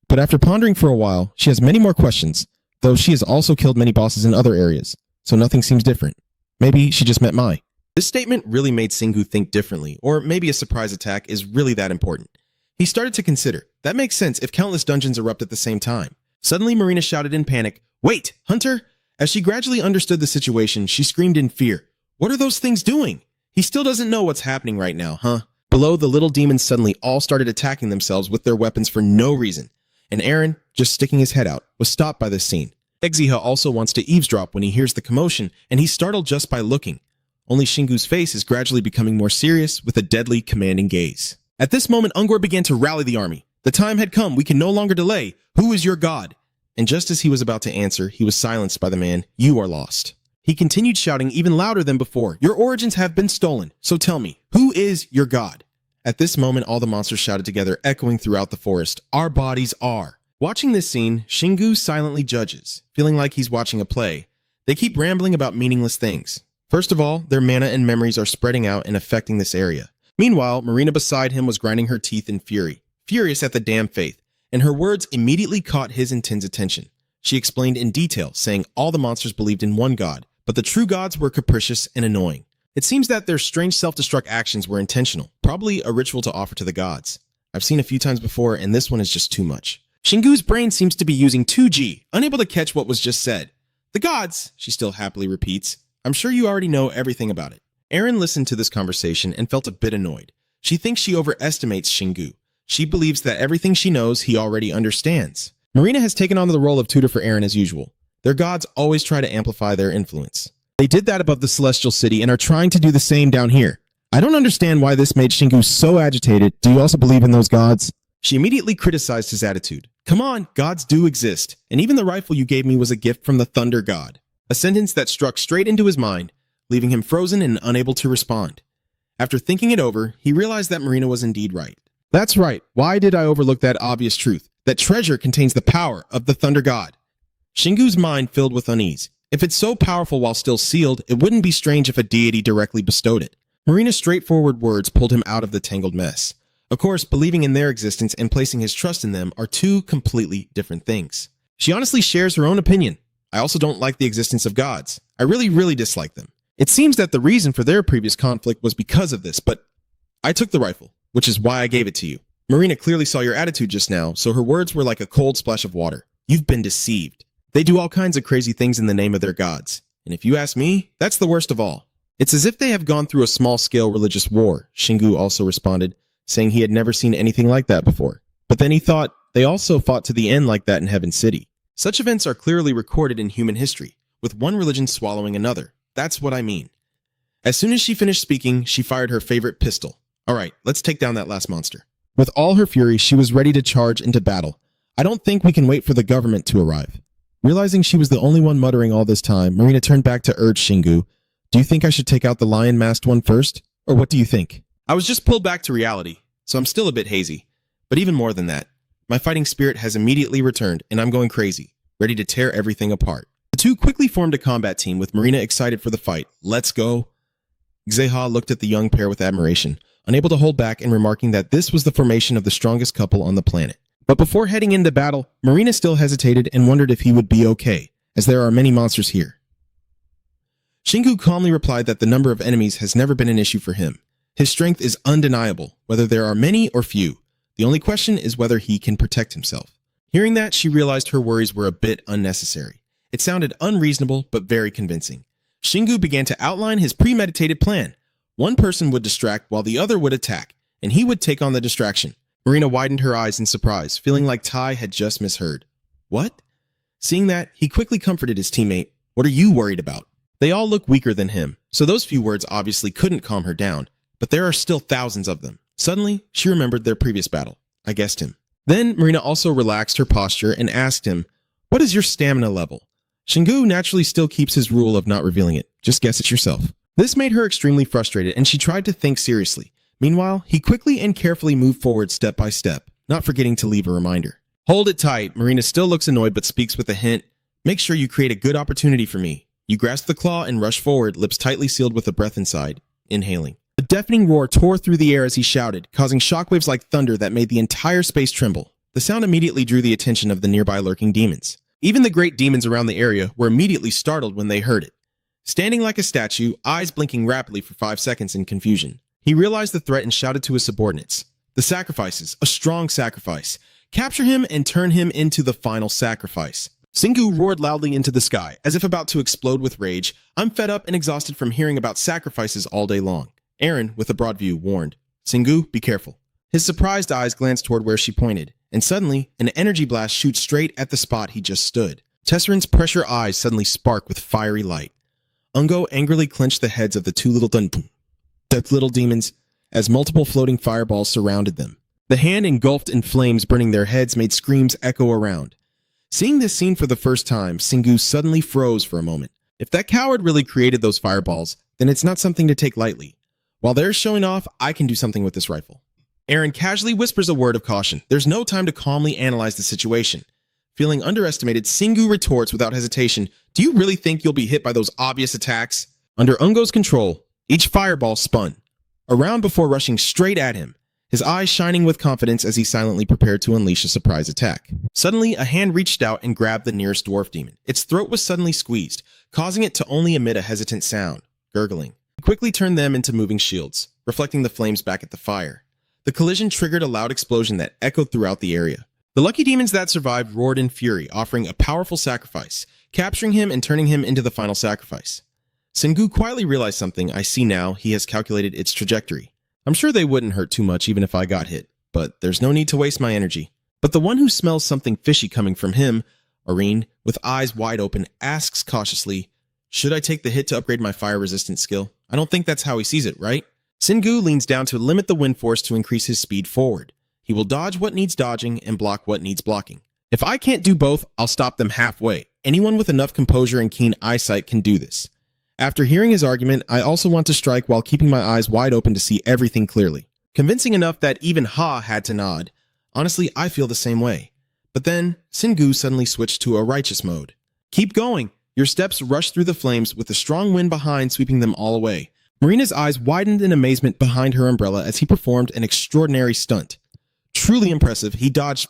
But after pondering for a while, she has many more questions, though she has also killed many bosses in other areas, so nothing seems different. Maybe she just met Mai. This statement really made Singhu think differently, or maybe a surprise attack is really that important. He started to consider, that makes sense if countless dungeons erupt at the same time. Suddenly Marina shouted in panic, "Wait, Hunter!" As she gradually understood the situation, she screamed in fear. What are those things doing? He still doesn't know what's happening right now, huh? Below, the little demons suddenly all started attacking themselves with their weapons for no reason. And Aaron, just sticking his head out, was stopped by this scene. Exeha also wants to eavesdrop when he hears the commotion, and he's startled just by looking. Only Shingu's face is gradually becoming more serious with a deadly, commanding gaze. At this moment, Ungor began to rally the army. The time had come, we can no longer delay. Who is your god? And just as he was about to answer, he was silenced by the man, "You are lost." He continued shouting even louder than before, "Your origins have been stolen, so tell me, who is your god?" At this moment, all the monsters shouted together, echoing throughout the forest, "Our bodies are." Watching this scene, Shingu silently judges, feeling like he's watching a play. They keep rambling about meaningless things. First of all, their mana and memories are spreading out and affecting this area. Meanwhile, Marina beside him was grinding her teeth in fury, furious at the damn faith, and her words immediately caught his intense attention. She explained in detail, saying all the monsters believed in one god, but the true gods were capricious and annoying. It seems that their strange self-destruct actions were intentional, probably a ritual to offer to the gods. I've seen a few times before, and this one is just too much. Shingu's brain seems to be using 2G, unable to catch what was just said. "The gods," she still happily repeats. "I'm sure you already know everything about it." Aaron listened to this conversation and felt a bit annoyed. She thinks she overestimates Shingu. She believes that everything she knows he already understands. Marina has taken on the role of tutor for Aaron as usual. Their gods always try to amplify their influence. They did that above the Celestial City and are trying to do the same down here. I don't understand why this made Shingu so agitated. Do you also believe in those gods? She immediately criticized his attitude. Come on, gods do exist, and even the rifle you gave me was a gift from the Thunder God. A sentence that struck straight into his mind, leaving him frozen and unable to respond. After thinking it over, he realized that Marina was indeed right. That's right. Why did I overlook that obvious truth? That treasure contains the power of the Thunder God. Shingu's mind filled with unease. If it's so powerful while still sealed, it wouldn't be strange if a deity directly bestowed it. Marina's straightforward words pulled him out of the tangled mess. Of course, believing in their existence and placing his trust in them are two completely different things. She honestly shares her own opinion. I also don't like the existence of gods. I really dislike them. It seems that the reason for their previous conflict was because of this, but I took the rifle, which is why I gave it to you. Marina clearly saw your attitude just now, so her words were like a cold splash of water. You've been deceived. They do all kinds of crazy things in the name of their gods. And if you ask me, that's the worst of all. It's as if they have gone through a small-scale religious war, Shingu also responded, saying he had never seen anything like that before. But then he thought, they also fought to the end like that in Heaven City. Such events are clearly recorded in human history, with one religion swallowing another. That's what I mean. As soon as she finished speaking, she fired her favorite pistol. All right, let's take down that last monster. With all her fury, she was ready to charge into battle. I don't think we can wait for the government to arrive. Realizing she was the only one muttering all this time, Marina turned back to urge Shingu, do you think I should take out the lion-masked one first? Or what do you think? I was just pulled back to reality, so I'm still a bit hazy. But even more than that, my fighting spirit has immediately returned, and I'm going crazy, ready to tear everything apart. The two quickly formed a combat team with Marina excited for the fight. Let's go. Xeha looked at the young pair with admiration, unable to hold back and remarking that this was the formation of the strongest couple on the planet. But before heading into battle, Marina still hesitated and wondered if he would be okay, as there are many monsters here. Shingu calmly replied that the number of enemies has never been an issue for him. His strength is undeniable, whether there are many or few. The only question is whether he can protect himself. Hearing that, she realized her worries were a bit unnecessary. It sounded unreasonable, but very convincing. Shingu began to outline his premeditated plan. One person would distract while the other would attack, and he would take on the distraction. Marina widened her eyes in surprise, feeling like Tai had just misheard. What? Seeing that, he quickly comforted his teammate. What are you worried about? They all look weaker than him, so those few words obviously couldn't calm her down, but there are still thousands of them. Suddenly, she remembered their previous battle. I guessed him. Then, Marina also relaxed her posture and asked him, what is your stamina level? Shingu naturally still keeps his rule of not revealing it. Just guess it yourself. This made her extremely frustrated, and she tried to think seriously. Meanwhile, he quickly and carefully moved forward step by step, not forgetting to leave a reminder. Hold it tight. Marina still looks annoyed but speaks with a hint. Make sure you create a good opportunity for me. You grasp the claw and rush forward, lips tightly sealed with a breath inside, inhaling. A deafening roar tore through the air as he shouted, causing shockwaves like thunder that made the entire space tremble. The sound immediately drew the attention of the nearby lurking demons. Even the great demons around the area were immediately startled when they heard it. Standing like a statue, eyes blinking rapidly for 5 seconds in confusion, he realized the threat and shouted to his subordinates. The sacrifices, a strong sacrifice. Capture him and turn him into the final sacrifice. Shingu roared loudly into the sky, as if about to explode with rage. I'm fed up and exhausted from hearing about sacrifices all day long. Aaron, with a broad view, warned, Shingu, be careful. His surprised eyes glanced toward where she pointed, and suddenly, an energy blast shoots straight at the spot he just stood. Tesseran's pressure eyes suddenly spark with fiery light. Ungo angrily clenched the heads of the two little demons as multiple floating fireballs surrounded them. The hand engulfed in flames burning their heads made screams echo around. Seeing this scene for the first time, Shingu suddenly froze for a moment. If that coward really created those fireballs, then it's not something to take lightly. While they're showing off, I can do something with this rifle. Aaron casually whispers a word of caution. There's no time to calmly analyze the situation. Feeling underestimated, Shingu retorts without hesitation, do you really think you'll be hit by those obvious attacks? Under Ungo's control, each fireball spun around before rushing straight at him, his eyes shining with confidence as he silently prepared to unleash a surprise attack. Suddenly, a hand reached out and grabbed the nearest dwarf demon. Its throat was suddenly squeezed, causing it to only emit a hesitant sound, gurgling. He quickly turned them into moving shields, reflecting the flames back at the fire. The collision triggered a loud explosion that echoed throughout the area. The lucky demons that survived roared in fury, offering a powerful sacrifice, capturing him and turning him into the final sacrifice. Shingu quietly realized something. I see now he has calculated its trajectory. I'm sure they wouldn't hurt too much even if I got hit, but there's no need to waste my energy. But the one who smells something fishy coming from him, Irene, with eyes wide open, asks cautiously, should I take the hit to upgrade my fire resistance skill? I don't think that's how he sees it, right? Shingu leans down to limit the wind force to increase his speed forward. He will dodge what needs dodging and block what needs blocking. If I can't do both, I'll stop them halfway. Anyone with enough composure and keen eyesight can do this. After hearing his argument, I also want to strike while keeping my eyes wide open to see everything clearly. Convincing enough that even Ha had to nod. Honestly, I feel the same way. But then, Shingu suddenly switched to a righteous mode. Keep going. Your steps rush through the flames with the strong wind behind sweeping them all away. Marina's eyes widened in amazement behind her umbrella as he performed an extraordinary stunt. Truly impressive, he dodged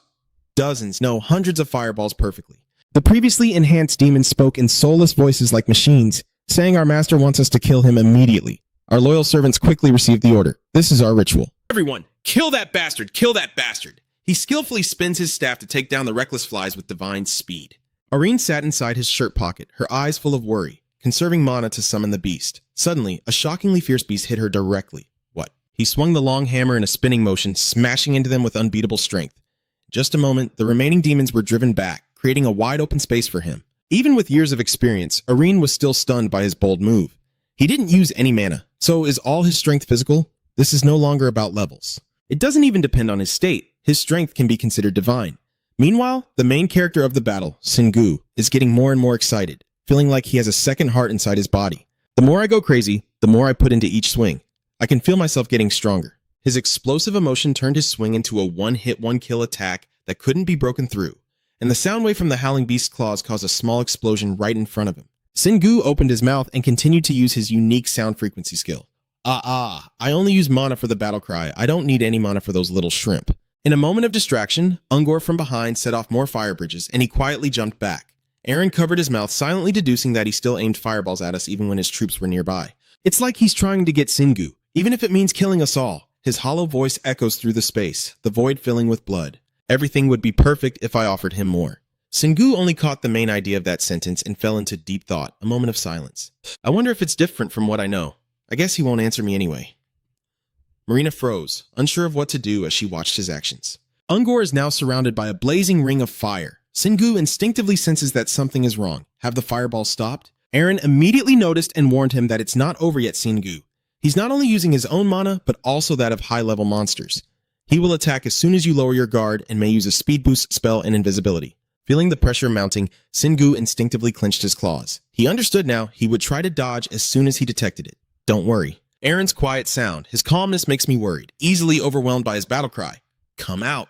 dozens, no, hundreds of fireballs perfectly. The previously enhanced demons spoke in soulless voices like machines, saying our master wants us to kill him immediately. Our loyal servants quickly received the order. This is our ritual. Everyone, kill that bastard! Kill that bastard! He skillfully spins his staff to take down the reckless flies with divine speed. Irene sat inside his shirt pocket, her eyes full of worry, conserving mana to summon the beast. Suddenly, a shockingly fierce beast hit her directly. What? He swung the long hammer in a spinning motion, smashing into them with unbeatable strength. In just a moment, the remaining demons were driven back, creating a wide open space for him. Even with years of experience, Irene was still stunned by his bold move. He didn't use any mana, so is all his strength physical? This is no longer about levels. It doesn't even depend on his state. His strength can be considered divine. Meanwhile, the main character of the battle, Shingu, is getting more and more excited, feeling like he has a second heart inside his body. The more I go crazy, the more I put into each swing. I can feel myself getting stronger. His explosive emotion turned his swing into a one-hit, one-kill attack that couldn't be broken through, and the sound wave from the howling beast's claws caused a small explosion right in front of him. Shingu opened his mouth and continued to use his unique sound frequency skill. I only use mana for the battle cry. I don't need any mana for those little shrimp. In a moment of distraction, Ungor from behind set off more fire bridges, and he quietly jumped back. Eren covered his mouth, silently deducing that he still aimed fireballs at us even when his troops were nearby. It's like he's trying to get Singu, even if it means killing us all. His hollow voice echoes through the space, the void filling with blood. Everything would be perfect if I offered him more. Singu only caught the main idea of that sentence and fell into deep thought, a moment of silence. I wonder if it's different from what I know. I guess he won't answer me anyway. Marina froze, unsure of what to do as she watched his actions. Ungor is now surrounded by a blazing ring of fire. Singu instinctively senses that something is wrong. Have the fireballs stopped? Eren immediately noticed and warned him that it's not over yet, Singu. He's not only using his own mana, but also that of high-level monsters. He will attack as soon as you lower your guard and may use a speed boost spell and invisibility. Feeling the pressure mounting, Singu instinctively clenched his claws. He understood now he would try to dodge as soon as he detected it. Don't worry. Eren's quiet sound, his calmness makes me worried, easily overwhelmed by his battle cry. Come out.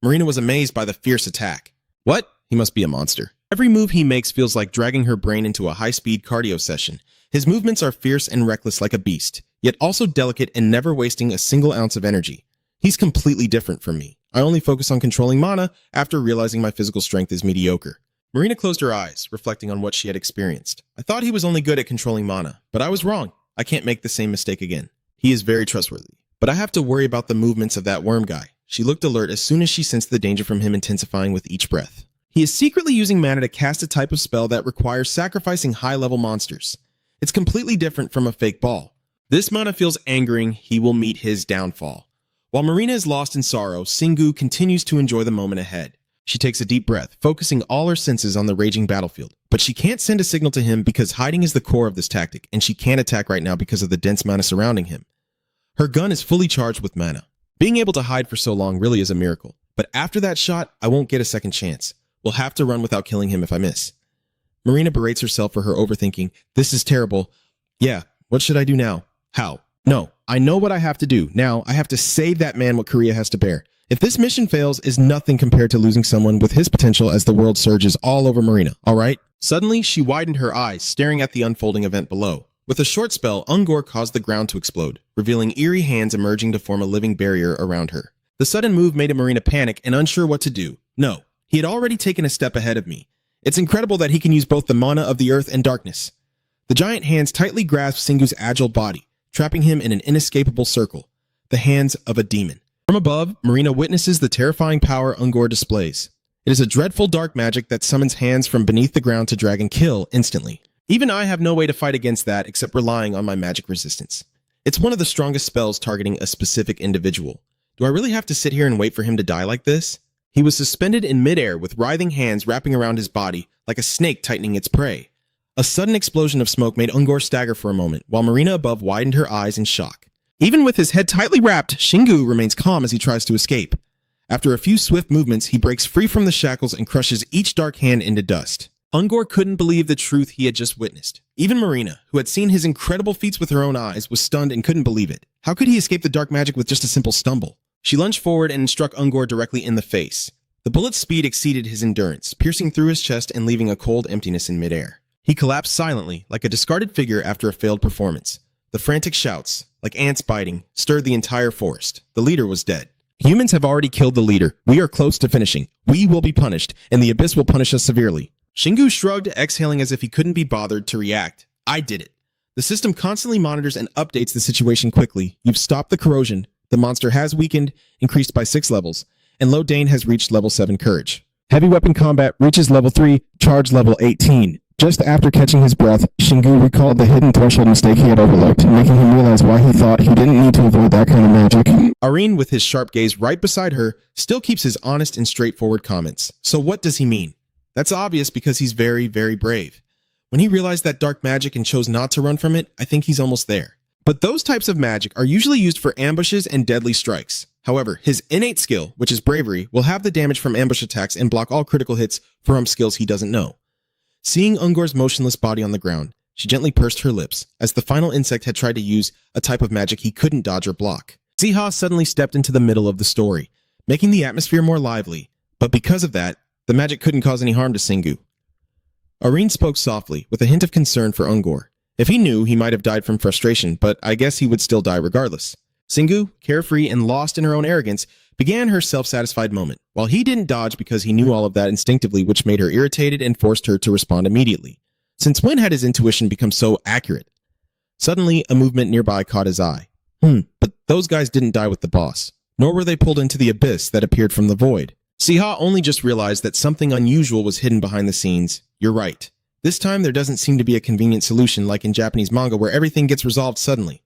Marina was amazed by the fierce attack. What? He must be a monster. Every move he makes feels like dragging her brain into a high-speed cardio session. His movements are fierce and reckless like a beast, yet also delicate and never wasting a single ounce of energy. He's completely different from me. I only focus on controlling mana after realizing my physical strength is mediocre. Marina closed her eyes, reflecting on what she had experienced. I thought he was only good at controlling mana, but I was wrong. I can't make the same mistake again. He is very trustworthy. But I have to worry about the movements of that worm guy. She looked alert as soon as she sensed the danger from him intensifying with each breath. He is secretly using mana to cast a type of spell that requires sacrificing high-level monsters. It's completely different from a fake ball. This mana feels angering. He will meet his downfall. While Marina is lost in sorrow, Singu continues to enjoy the moment ahead. She takes a deep breath, focusing all her senses on the raging battlefield. But she can't send a signal to him because hiding is the core of this tactic, and she can't attack right now because of the dense mana surrounding him. Her gun is fully charged with mana. Being able to hide for so long really is a miracle. But after that shot, I won't get a second chance. We'll have to run without killing him if I miss. Marina berates herself for her overthinking. This is terrible. Yeah, what should I do now? How? No, I know what I have to do. Now, I have to save that man what Korea has to bear. If this mission fails, is nothing compared to losing someone with his potential as the world surges all over Marina, alright? Suddenly, she widened her eyes, staring at the unfolding event below. With a short spell, Ungor caused the ground to explode, revealing eerie hands emerging to form a living barrier around her. The sudden move made Marina panic and unsure what to do. No, he had already taken a step ahead of me. It's incredible that he can use both the mana of the earth and darkness. The giant hands tightly grasp Singu's agile body, trapping him in an inescapable circle, the hands of a demon. From above, Marina witnesses the terrifying power Ungor displays. It is a dreadful dark magic that summons hands from beneath the ground to drag and kill instantly. Even I have no way to fight against that except relying on my magic resistance. It's one of the strongest spells targeting a specific individual. Do I really have to sit here and wait for him to die like this? He was suspended in midair with writhing hands wrapping around his body like a snake tightening its prey. A sudden explosion of smoke made Ungor stagger for a moment, while Marina above widened her eyes in shock. Even with his head tightly wrapped, Singu remains calm as he tries to escape. After a few swift movements, he breaks free from the shackles and crushes each dark hand into dust. Ungor couldn't believe the truth he had just witnessed. Even Marina, who had seen his incredible feats with her own eyes, was stunned and couldn't believe it. How could he escape the dark magic with just a simple stumble? She lunged forward and struck Ungor directly in the face. The bullet's speed exceeded his endurance, piercing through his chest and leaving a cold emptiness in midair. He collapsed silently, like a discarded figure after a failed performance. The frantic shouts, like ants biting, stirred the entire forest. The leader was dead. Humans have already killed the leader. We are close to finishing. We will be punished, and the abyss will punish us severely. Singu shrugged, exhaling as if he couldn't be bothered to react. I did it. The system constantly monitors and updates the situation quickly. You've stopped the corrosion. The monster has weakened, increased by 6 levels, and Lo Dane has reached level 7 courage. Heavy weapon combat reaches level 3, charge level 18. Just after catching his breath, Singu recalled the hidden threshold mistake he had overlooked, making him realize why he thought he didn't need to avoid that kind of magic. Areen, with his sharp gaze right beside her, still keeps his honest and straightforward comments. So what does he mean? That's obvious because he's very, very brave. When he realized that dark magic and chose not to run from it, I think he's almost there. But those types of magic are usually used for ambushes and deadly strikes. However, his innate skill, which is bravery, will have the damage from ambush attacks and block all critical hits from skills he doesn't know. Seeing Ungor's motionless body on the ground, she gently pursed her lips, as the final insect had tried to use a type of magic he couldn't dodge or block. Ziha suddenly stepped into the middle of the story, making the atmosphere more lively, but because of that, the magic couldn't cause any harm to Singu. Areen spoke softly, with a hint of concern for Ungor. If he knew, he might have died from frustration, but I guess he would still die regardless. Singu, carefree and lost in her own arrogance, began her self-satisfied moment, while he didn't dodge because he knew all of that instinctively, which made her irritated and forced her to respond immediately. Since when had his intuition become so accurate? Suddenly, a movement nearby caught his eye. But those guys didn't die with the boss, nor were they pulled into the abyss that appeared from the void. Siha only just realized that something unusual was hidden behind the scenes. You're right. This time, there doesn't seem to be a convenient solution like in Japanese manga where everything gets resolved suddenly.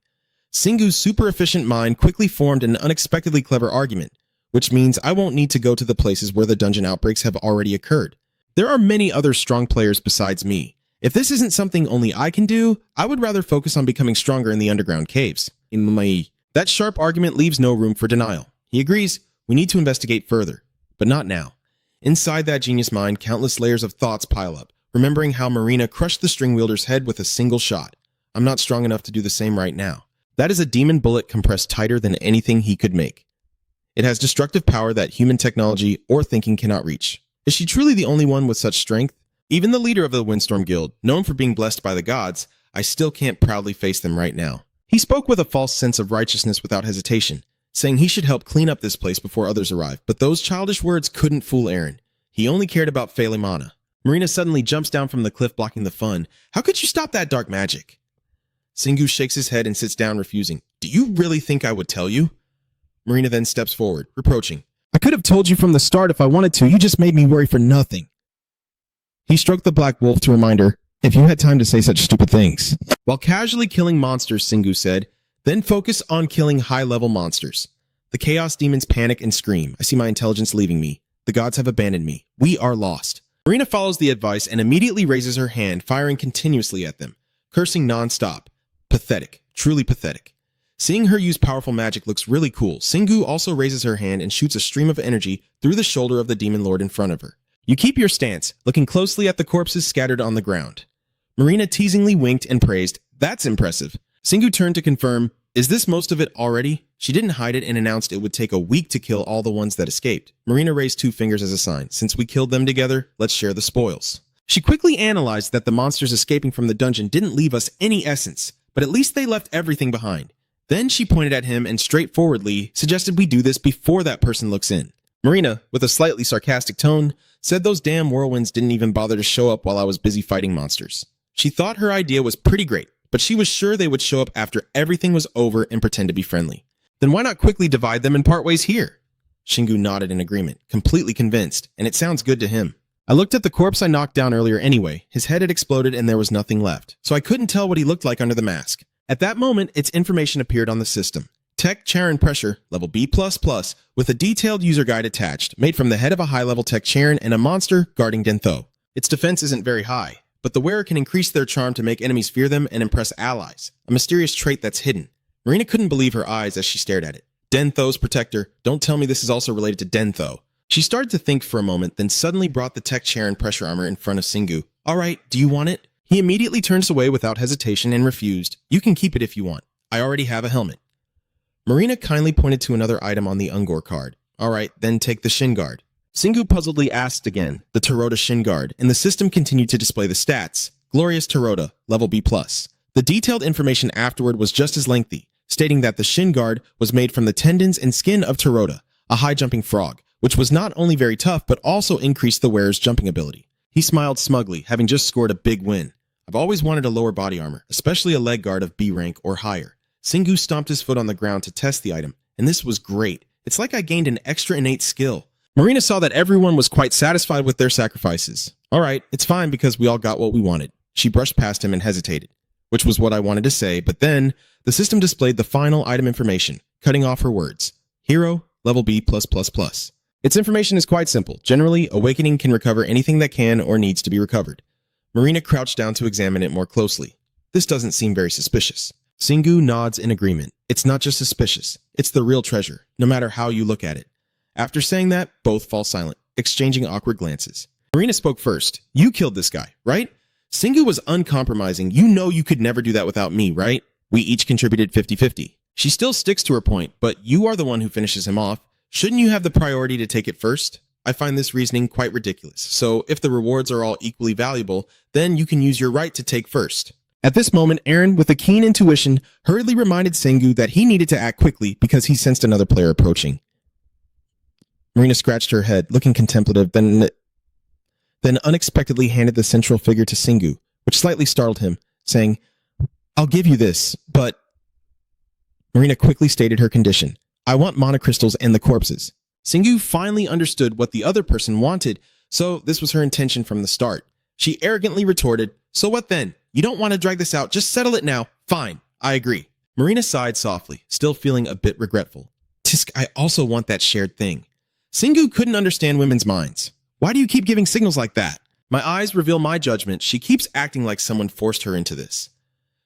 Singu's super efficient mind quickly formed an unexpectedly clever argument, which means I won't need to go to the places where the dungeon outbreaks have already occurred. There are many other strong players besides me. If this isn't something only I can do, I would rather focus on becoming stronger in the underground caves. That sharp argument leaves no room for denial. He agrees, we need to investigate further. But not now. Inside that genius mind, countless layers of thoughts pile up, remembering how Marina crushed the string wielder's head with a single shot. I'm not strong enough to do the same right now. That is a demon bullet compressed tighter than anything he could make. It has destructive power that human technology or thinking cannot reach. Is she truly the only one with such strength? Even the leader of the Windstorm Guild, known for being blessed by the gods, I still can't proudly face them right now. He spoke with a false sense of righteousness without hesitation, saying he should help clean up this place before others arrive, but those childish words couldn't fool Aaron. He only cared about Phalemana. Marina suddenly jumps down from the cliff, blocking the fun. How could you stop that dark magic? Singu shakes his head and sits down, refusing. Do you really think I would tell you? Marina then steps forward, reproaching. I could have told you from the start if I wanted to. You just made me worry for nothing. He stroked the black wolf to remind her, if you had time to say such stupid things. While casually killing monsters, Singu said, then focus on killing high-level monsters. The chaos demons panic and scream. I see my intelligence leaving me. The gods have abandoned me. We are lost. Marina follows the advice and immediately raises her hand, firing continuously at them, cursing non-stop. Pathetic. Truly pathetic. Seeing her use powerful magic looks really cool. Singu also raises her hand and shoots a stream of energy through the shoulder of the demon lord in front of her. You keep your stance, looking closely at the corpses scattered on the ground. Marina teasingly winked and praised. That's impressive. Singu turned to confirm, is this most of it already? She didn't hide it and announced it would take a week to kill all the ones that escaped. Marina raised 2 fingers as a sign. Since we killed them together, let's share the spoils. She quickly analyzed that the monsters escaping from the dungeon didn't leave us any essence, but at least they left everything behind. Then she pointed at him and straightforwardly suggested we do this before that person looks in. Marina, with a slightly sarcastic tone, said those damn whirlwinds didn't even bother to show up while I was busy fighting monsters. She thought her idea was pretty great, but she was sure they would show up after everything was over and pretend to be friendly. Then why not quickly divide them and part ways here? Shingu nodded in agreement, completely convinced, and it sounds good to him. I looked at the corpse I knocked down earlier anyway. His head had exploded and there was nothing left, so I couldn't tell what he looked like under the mask. At that moment, its information appeared on the system. Tech Charon Pressure, level B++, with a detailed user guide attached, made from the head of a high-level Tech Charon and a monster guarding Dentho. Its defense isn't very high, but the wearer can increase their charm to make enemies fear them and impress allies, a mysterious trait that's hidden. Marina couldn't believe her eyes as she stared at it. Dentho's protector, don't tell me this is also related to Dentho. She started to think for a moment, then suddenly brought the Tech Charon pressure armor in front of Singu. All right, do you want it? He immediately turns away without hesitation and refused. You can keep it if you want. I already have a helmet. Marina kindly pointed to another item on the Ungor card. All right, then take the Shin Guard. Singu puzzledly asked again, the Tarota Shin Guard, and the system continued to display the stats. Glorious Tarota, level B+. The detailed information afterward was just as lengthy, stating that the Shin Guard was made from the tendons and skin of Tarota, a high-jumping frog, which was not only very tough, but also increased the wearer's jumping ability. He smiled smugly, having just scored a big win. I've always wanted a lower body armor, especially a leg guard of B rank or higher. Singu stomped his foot on the ground to test the item, and this was great. It's like I gained an extra innate skill. Marina saw that everyone was quite satisfied with their sacrifices. All right, it's fine because we all got what we wanted. She brushed past him and hesitated, which was what I wanted to say, but then the system displayed the final item information, cutting off her words. Hero, level B+++. Its information is quite simple. Generally, Awakening can recover anything that can or needs to be recovered. Marina crouched down to examine it more closely. This doesn't seem very suspicious. Singu nods in agreement. It's not just suspicious. It's the real treasure, no matter how you look at it. After saying that, both fall silent, exchanging awkward glances. Marina spoke first. You killed this guy, right? Singu was uncompromising. You know you could never do that without me, right? We each contributed 50-50. She still sticks to her point, but you are the one who finishes him off. Shouldn't you have the priority to take it first? I find this reasoning quite ridiculous. So if the rewards are all equally valuable, then you can use your right to take first. At this moment, Aaron, with a keen intuition, hurriedly reminded Singu that he needed to act quickly because he sensed another player approaching. Marina scratched her head, looking contemplative, then unexpectedly handed the central figure to Singu, which slightly startled him, saying, "I'll give you this, but..." Marina quickly stated her condition. "I want mana crystals and the corpses." Singu finally understood what the other person wanted, so this was her intention from the start. She arrogantly retorted, "So what then? You don't want to drag this out, just settle it now. Fine, I agree." Marina sighed softly, still feeling a bit regretful. "Tisk, I also want that shared thing." Singu couldn't understand women's minds. "Why do you keep giving signals like that?" "My eyes reveal my judgment. She keeps acting like someone forced her into this."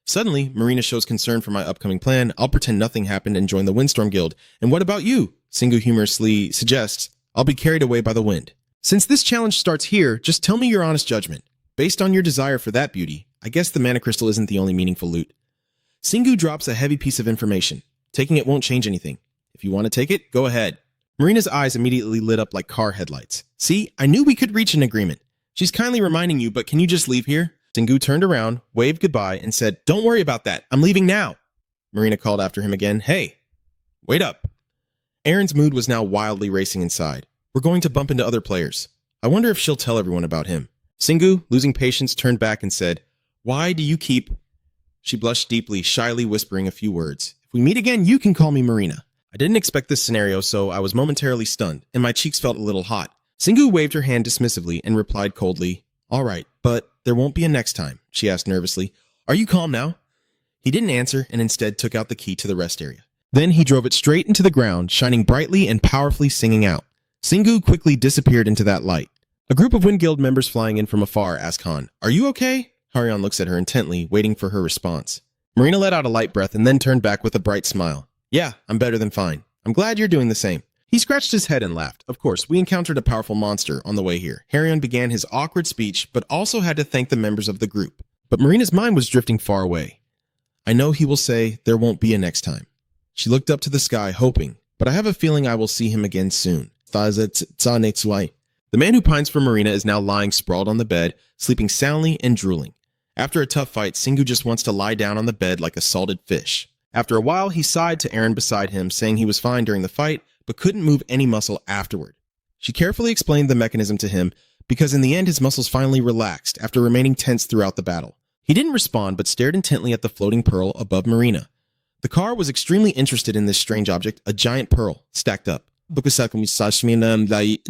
Suddenly, Marina shows concern for my upcoming plan. "I'll pretend nothing happened and join the Windstorm Guild. And what about you?" Singu humorously suggests, "I'll be carried away by the wind." "Since this challenge starts here, just tell me your honest judgment. Based on your desire for that beauty, I guess the mana crystal isn't the only meaningful loot." Singu drops a heavy piece of information. "Taking it won't change anything. If you want to take it, go ahead." Marina's eyes immediately lit up like car headlights. "See, I knew we could reach an agreement. She's kindly reminding you, but can you just leave here?" Singu turned around, waved goodbye, and said, "Don't worry about that. I'm leaving now." Marina called after him again, "Hey, wait up." Erin's mood was now wildly racing inside. We're going to bump into other players. I wonder if she'll tell everyone about him. Singu, losing patience, turned back and said, "Why do you keep..." She blushed deeply, shyly whispering a few words. "If we meet again, you can call me Marina." I didn't expect this scenario, so I was momentarily stunned, and my cheeks felt a little hot. Singu waved her hand dismissively and replied coldly, "All right, but there won't be a next time," she asked nervously. "Are you calm now?" He didn't answer and instead took out the key to the rest area. Then he drove it straight into the ground, shining brightly and powerfully, singing out. Singu quickly disappeared into that light. A group of Wind Guild members flying in from afar asked Han, "Are you okay?" Harion looks at her intently, waiting for her response. Marina let out a light breath and then turned back with a bright smile. "Yeah, I'm better than fine. I'm glad you're doing the same." He scratched his head and laughed. "Of course, we encountered a powerful monster on the way here." Harion began his awkward speech, but also had to thank the members of the group. But Marina's mind was drifting far away. "I know he will say there won't be a next time." She looked up to the sky, hoping, "But I have a feeling I will see him again soon." The man who pines for Marina is now lying sprawled on the bed, sleeping soundly and drooling. After a tough fight, Singu just wants to lie down on the bed like a salted fish. After a while, he sighed to Erin beside him, saying he was fine during the fight, but couldn't move any muscle afterward. She carefully explained the mechanism to him, because in the end his muscles finally relaxed after remaining tense throughout the battle. He didn't respond, but stared intently at the floating pearl above Marina. The car was extremely interested in this strange object, a giant pearl, stacked up.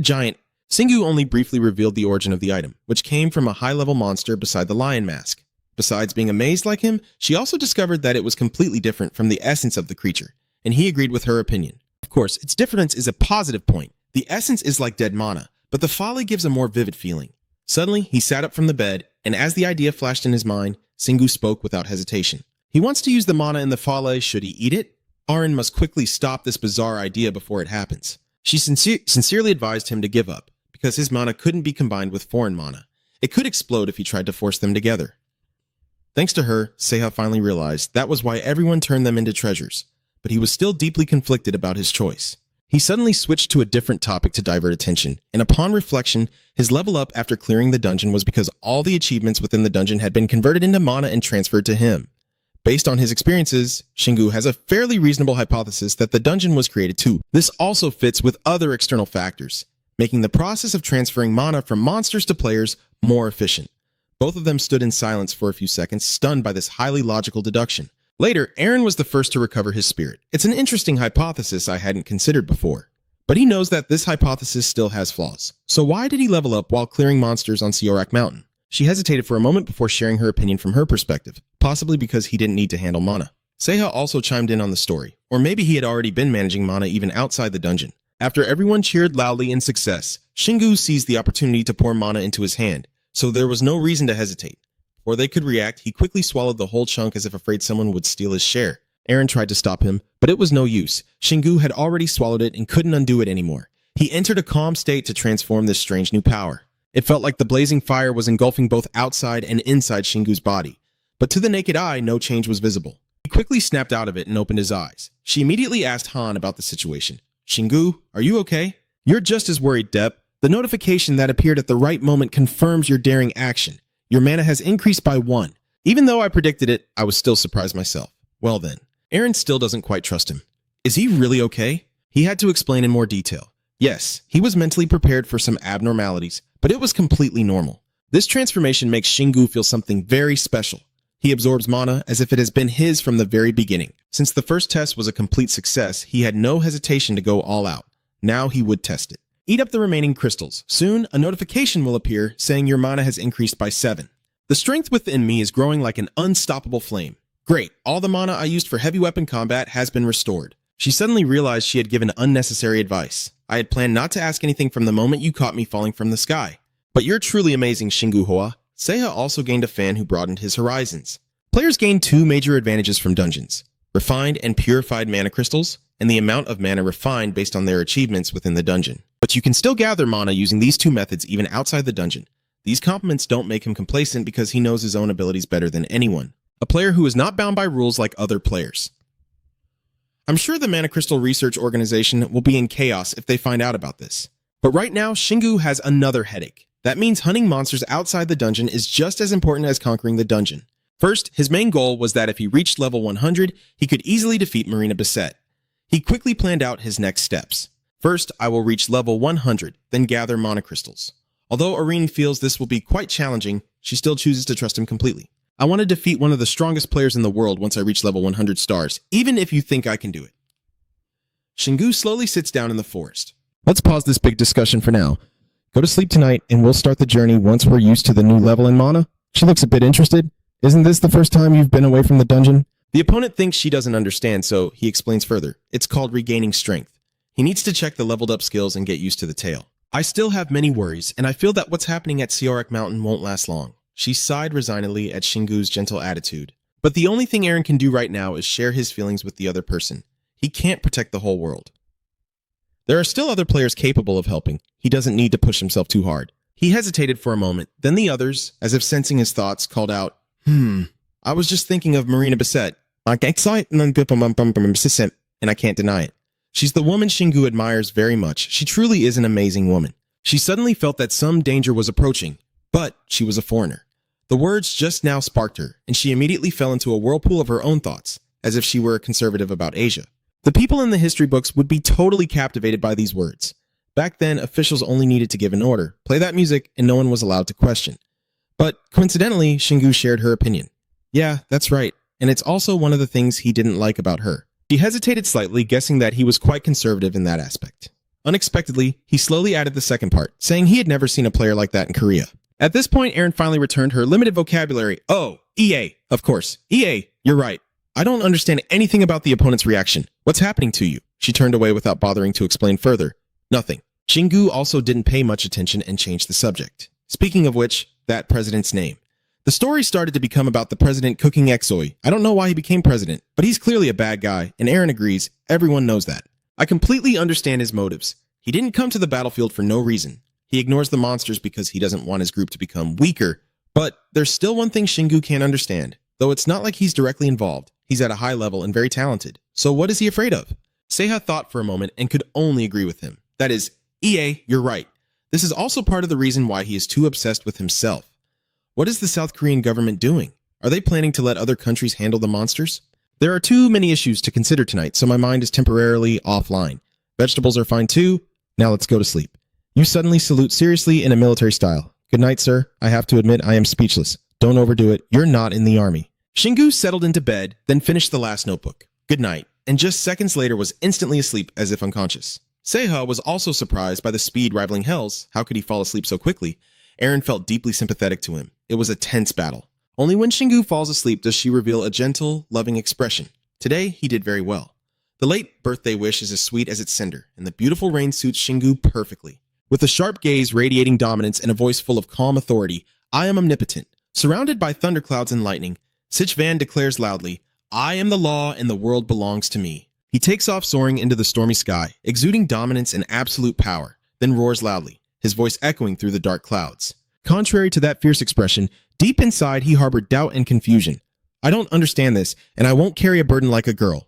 Giant. Singu only briefly revealed the origin of the item, which came from a high-level monster beside the lion mask. Besides being amazed like him, she also discovered that it was completely different from the essence of the creature, and he agreed with her opinion. Of course, its difference is a positive point. The essence is like dead mana, but the folly gives a more vivid feeling. Suddenly, he sat up from the bed, and as the idea flashed in his mind, Singu spoke without hesitation. He wants to use the mana in the folly. Should he eat it? Aren must quickly stop this bizarre idea before it happens. She sincerely advised him to give up, because his mana couldn't be combined with foreign mana. It could explode if he tried to force them together. Thanks to her, Seha finally realized that was why everyone turned them into treasures, but he was still deeply conflicted about his choice. He suddenly switched to a different topic to divert attention, and upon reflection, his level up after clearing the dungeon was because all the achievements within the dungeon had been converted into mana and transferred to him. Based on his experiences, Shingu has a fairly reasonable hypothesis that the dungeon was created too. This also fits with other external factors, making the process of transferring mana from monsters to players more efficient. Both of them stood in silence for a few seconds, stunned by this highly logical deduction. Later, Eren was the first to recover his spirit. It's an interesting hypothesis I hadn't considered before. But he knows that this hypothesis still has flaws. So why did he level up while clearing monsters on Siorak Mountain? She hesitated for a moment before sharing her opinion from her perspective, possibly because he didn't need to handle mana. Seha also chimed in on the story, or maybe he had already been managing mana even outside the dungeon. After everyone cheered loudly in success, Shingu seized the opportunity to pour mana into his hand, so there was no reason to hesitate. Before they could react, he quickly swallowed the whole chunk as if afraid someone would steal his share. Eren tried to stop him, but it was no use. Shingu had already swallowed it and couldn't undo it anymore. He entered a calm state to transform this strange new power. It felt like the blazing fire was engulfing both outside and inside Shingu's body, but to the naked eye, no change was visible. He quickly snapped out of it and opened his eyes. She immediately asked Han about the situation. "Shingu, are you okay?" "You're just as worried, Dep. The notification that appeared at the right moment confirms your daring action. Your mana has increased by 1. Even though I predicted it, I was still surprised myself." Well then, Eren still doesn't quite trust him. Is he really okay? He had to explain in more detail. Yes, he was mentally prepared for some abnormalities, but it was completely normal. This transformation makes Shingu feel something very special. He absorbs mana as if it has been his from the very beginning. Since the first test was a complete success, he had no hesitation to go all out. Now he would test it. Eat up the remaining crystals. Soon, a notification will appear saying your mana has increased by 7. The strength within me is growing like an unstoppable flame. Great, all the mana I used for heavy weapon combat has been restored. She suddenly realized she had given unnecessary advice. I had planned not to ask anything from the moment you caught me falling from the sky. But you're truly amazing, Shingu Hoa. Seiha also gained a fan who broadened his horizons. Players gain 2 major advantages from dungeons: refined and purified mana crystals, and the amount of mana refined based on their achievements within the dungeon. But you can still gather mana using these 2 methods even outside the dungeon. These compliments don't make him complacent because he knows his own abilities better than anyone. A player who is not bound by rules like other players. I'm sure the Mana Crystal Research Organization will be in chaos if they find out about this. But right now, Shingu has another headache. That means hunting monsters outside the dungeon is just as important as conquering the dungeon. First, his main goal was that if he reached level 100, he could easily defeat Marina Beset. He quickly planned out his next steps. First, I will reach level 100, then gather mana crystals. Although Irene feels this will be quite challenging, she still chooses to trust him completely. I want to defeat one of the strongest players in the world once I reach level 100 stars, even if you think I can do it. Shingu slowly sits down in the forest. Let's pause this big discussion for now. Go to sleep tonight and we'll start the journey once we're used to the new level in mana. She looks a bit interested. Isn't this the first time you've been away from the dungeon? The opponent thinks she doesn't understand, so he explains further. It's called regaining strength. He needs to check the leveled up skills and get used to the tale. I still have many worries, and I feel that what's happening at Siorak Mountain won't last long. She sighed resignedly at Shingu's gentle attitude. But the only thing Eren can do right now is share his feelings with the other person. He can't protect the whole world. There are still other players capable of helping. He doesn't need to push himself too hard. He hesitated for a moment. Then the others, as if sensing his thoughts, called out, I was just thinking of Marina Beset. And I can't deny it. She's the woman Shingu admires very much. She truly is an amazing woman. She suddenly felt that some danger was approaching, but she was a foreigner. The words just now sparked her, and she immediately fell into a whirlpool of her own thoughts, as if she were a conservative about Asia. The people in the history books would be totally captivated by these words. Back then, officials only needed to give an order, play that music, and no one was allowed to question. But coincidentally, Shingu shared her opinion. Yeah, that's right, and it's also one of the things he didn't like about her. She hesitated slightly, guessing that he was quite conservative in that aspect. Unexpectedly, he slowly added the second part, saying he had never seen a player like that in Korea. At this point, Eren finally returned her limited vocabulary. Oh, EA, of course. EA, you're right. I don't understand anything about the opponent's reaction. What's happening to you? She turned away without bothering to explain further. Nothing. Shingu also didn't pay much attention and changed the subject. Speaking of which, that president's name. The story started to become about the president cooking Exoi. I don't know why he became president, but he's clearly a bad guy, and Eren agrees. Everyone knows that. I completely understand his motives. He didn't come to the battlefield for no reason. He ignores the monsters because he doesn't want his group to become weaker. But there's still one thing Shingu can't understand. Though it's not like he's directly involved. He's at a high level and very talented. So what is he afraid of? Seiha thought for a moment and could only agree with him. That is, EA, you're right. This is also part of the reason why he is too obsessed with himself. What is the South Korean government doing? Are they planning to let other countries handle the monsters? There are too many issues to consider tonight, so my mind is temporarily offline. Vegetables are fine too. Now let's go to sleep. You suddenly salute seriously in a military style. Good night, sir. I have to admit I am speechless. Don't overdo it. You're not in the army. Shingu settled into bed, then finished the last notebook. Good night. And just seconds later was instantly asleep as if unconscious. Seiha was also surprised by the speed rivaling Hell's. How could he fall asleep so quickly? Eren felt deeply sympathetic to him. It was a tense battle. Only when Shingu falls asleep does she reveal a gentle, loving expression. Today, he did very well. The late birthday wish is as sweet as its sender, and the beautiful rain suits Shingu perfectly. With a sharp gaze radiating dominance and a voice full of calm authority, I am omnipotent. Surrounded by thunderclouds and lightning, Sich Van declares loudly, I am the law and the world belongs to me. He takes off soaring into the stormy sky, exuding dominance and absolute power, then roars loudly, his voice echoing through the dark clouds. Contrary to that fierce expression, deep inside he harbored doubt and confusion. I don't understand this, and I won't carry a burden like a girl.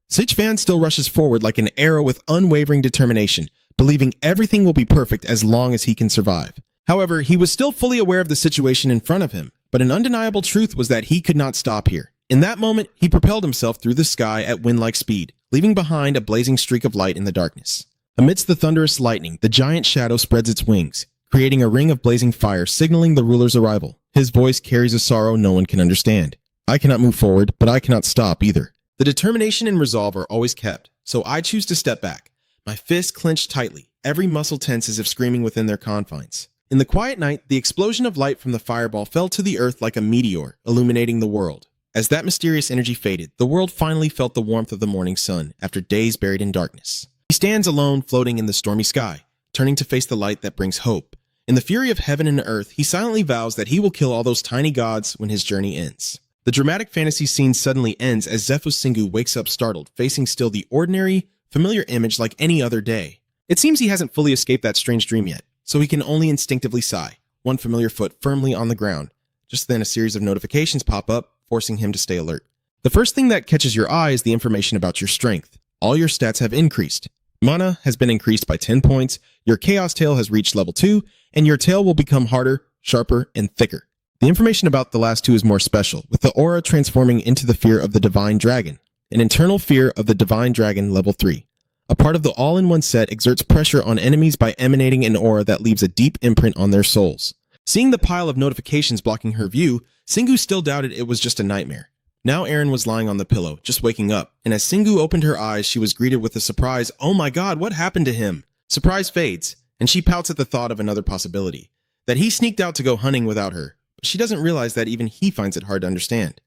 Sich Van still rushes forward like an arrow with unwavering determination, believing everything will be perfect as long as he can survive. However, he was still fully aware of the situation in front of him, but an undeniable truth was that he could not stop here. In that moment, he propelled himself through the sky at wind-like speed, leaving behind a blazing streak of light in the darkness. Amidst the thunderous lightning, the giant shadow spreads its wings, creating a ring of blazing fire signaling the ruler's arrival. His voice carries a sorrow no one can understand. I cannot move forward, but I cannot stop either. The determination and resolve are always kept, so I choose to step back. My fists clenched tightly, every muscle tense as if screaming within their confines. In the quiet night, the explosion of light from the fireball fell to the earth like a meteor, illuminating the world. As that mysterious energy faded, the world finally felt the warmth of the morning sun after days buried in darkness. He stands alone, floating in the stormy sky, turning to face the light that brings hope. In the fury of heaven and earth, he silently vows that he will kill all those tiny gods when his journey ends. The dramatic fantasy scene suddenly ends as Zephos Singu wakes up startled, facing still the ordinary, familiar image like any other day. It seems he hasn't fully escaped that strange dream yet, so he can only instinctively sigh, one familiar foot firmly on the ground. Just then a series of notifications pop up, forcing him to stay alert. The first thing that catches your eye is the information about your strength. All your stats have increased. Mana has been increased by 10 points, your Chaos Tail has reached level 2, and your tail will become harder, sharper, and thicker. The information about the last two is more special, with the aura transforming into the fear of the Divine Dragon, an internal fear of the Divine Dragon level 3. A part of the all-in-one set exerts pressure on enemies by emanating an aura that leaves a deep imprint on their souls. Seeing the pile of notifications blocking her view, Singu still doubted it was just a nightmare. Now Aaron was lying on the pillow, just waking up, and as Singu opened her eyes, she was greeted with a surprise, "Oh my god, what happened to him?" Surprise fades, and she pouts at the thought of another possibility, that he sneaked out to go hunting without her, but she doesn't realize that even he finds it hard to understand.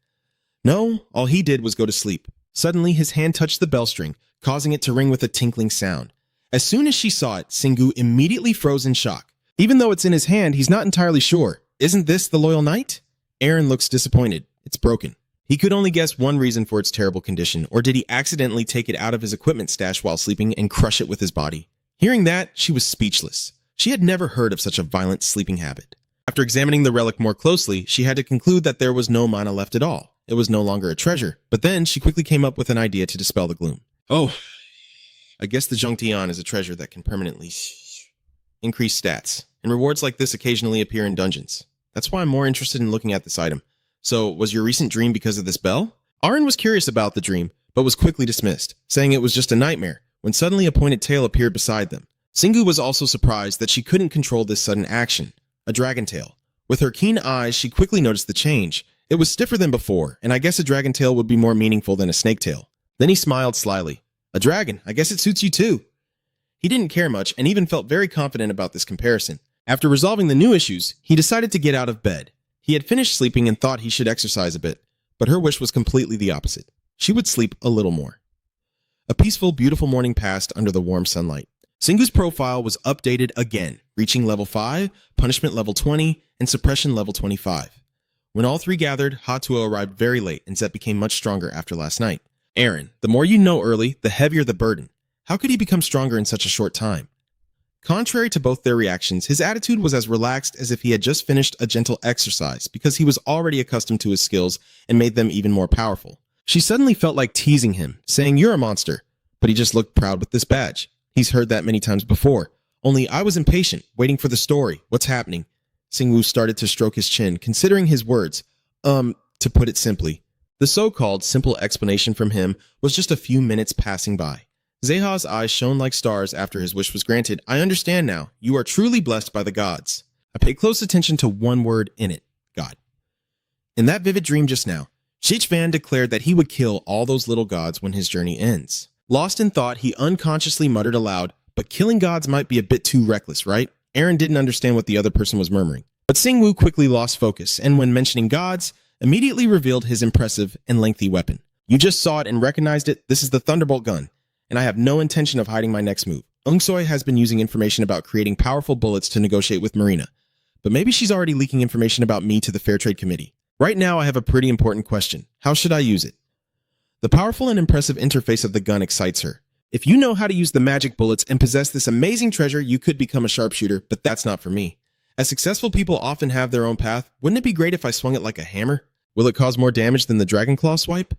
No, all he did was go to sleep. Suddenly, his hand touched the bell string, causing it to ring with a tinkling sound. As soon as she saw it, Singu immediately froze in shock. Even though it's in his hand, he's not entirely sure. Isn't this the loyal knight? Aaron looks disappointed. It's broken. He could only guess one reason for its terrible condition, or did he accidentally take it out of his equipment stash while sleeping and crush it with his body? Hearing that, she was speechless. She had never heard of such a violent sleeping habit. After examining the relic more closely, she had to conclude that there was no mana left at all. It was no longer a treasure, but then she quickly came up with an idea to dispel the gloom. Oh, I guess the Zhongtian is a treasure that can permanently increase stats, and rewards like this occasionally appear in dungeons. That's why I'm more interested in looking at this item. So, was your recent dream because of this bell? Aaron was curious about the dream, but was quickly dismissed, saying it was just a nightmare, when suddenly a pointed tail appeared beside them. Singu was also surprised that she couldn't control this sudden action, a dragon tail. With her keen eyes, she quickly noticed the change. It was stiffer than before, and I guess a dragon tail would be more meaningful than a snake tail. Then he smiled slyly. A dragon, I guess it suits you too. He didn't care much, and even felt very confident about this comparison. After resolving the new issues, he decided to get out of bed. He had finished sleeping and thought he should exercise a bit, but her wish was completely the opposite. She would sleep a little more. A peaceful, beautiful morning passed under the warm sunlight. Singu's profile was updated again, reaching level 5, punishment level 20, and suppression level 25. When all three gathered, Hatuo arrived very late, and Zet became much stronger after last night. Aaron, the more you know early, the heavier the burden. How could he become stronger in such a short time? Contrary to both their reactions, his attitude was as relaxed as if he had just finished a gentle exercise because he was already accustomed to his skills and made them even more powerful. She suddenly felt like teasing him, saying, "You're a monster," but he just looked proud with this badge. He's heard that many times before. Only I was impatient, waiting for the story. What's happening? Singwoo started to stroke his chin, considering his words. To put it simply. The so-called simple explanation from him was just a few minutes passing by. Zeha's eyes shone like stars after his wish was granted. I understand now. You are truly blessed by the gods. I paid close attention to one word in it, God. In that vivid dream just now, Shich Van declared that he would kill all those little gods when his journey ends. Lost in thought, he unconsciously muttered aloud, but killing gods might be a bit too reckless, right? Aaron didn't understand what the other person was murmuring. But Singwoo quickly lost focus, and when mentioning gods, immediately revealed his impressive and lengthy weapon. You just saw it and recognized it. This is the Thunderbolt gun, and I have no intention of hiding my next move. Ungsoi has been using information about creating powerful bullets to negotiate with Marina, but maybe she's already leaking information about me to the Fair Trade Committee. Right now, I have a pretty important question. How should I use it? The powerful and impressive interface of the gun excites her. If you know how to use the magic bullets and possess this amazing treasure, you could become a sharpshooter, but that's not for me. As successful people often have their own path, wouldn't it be great if I swung it like a hammer? Will it cause more damage than the Dragon Claw swipe?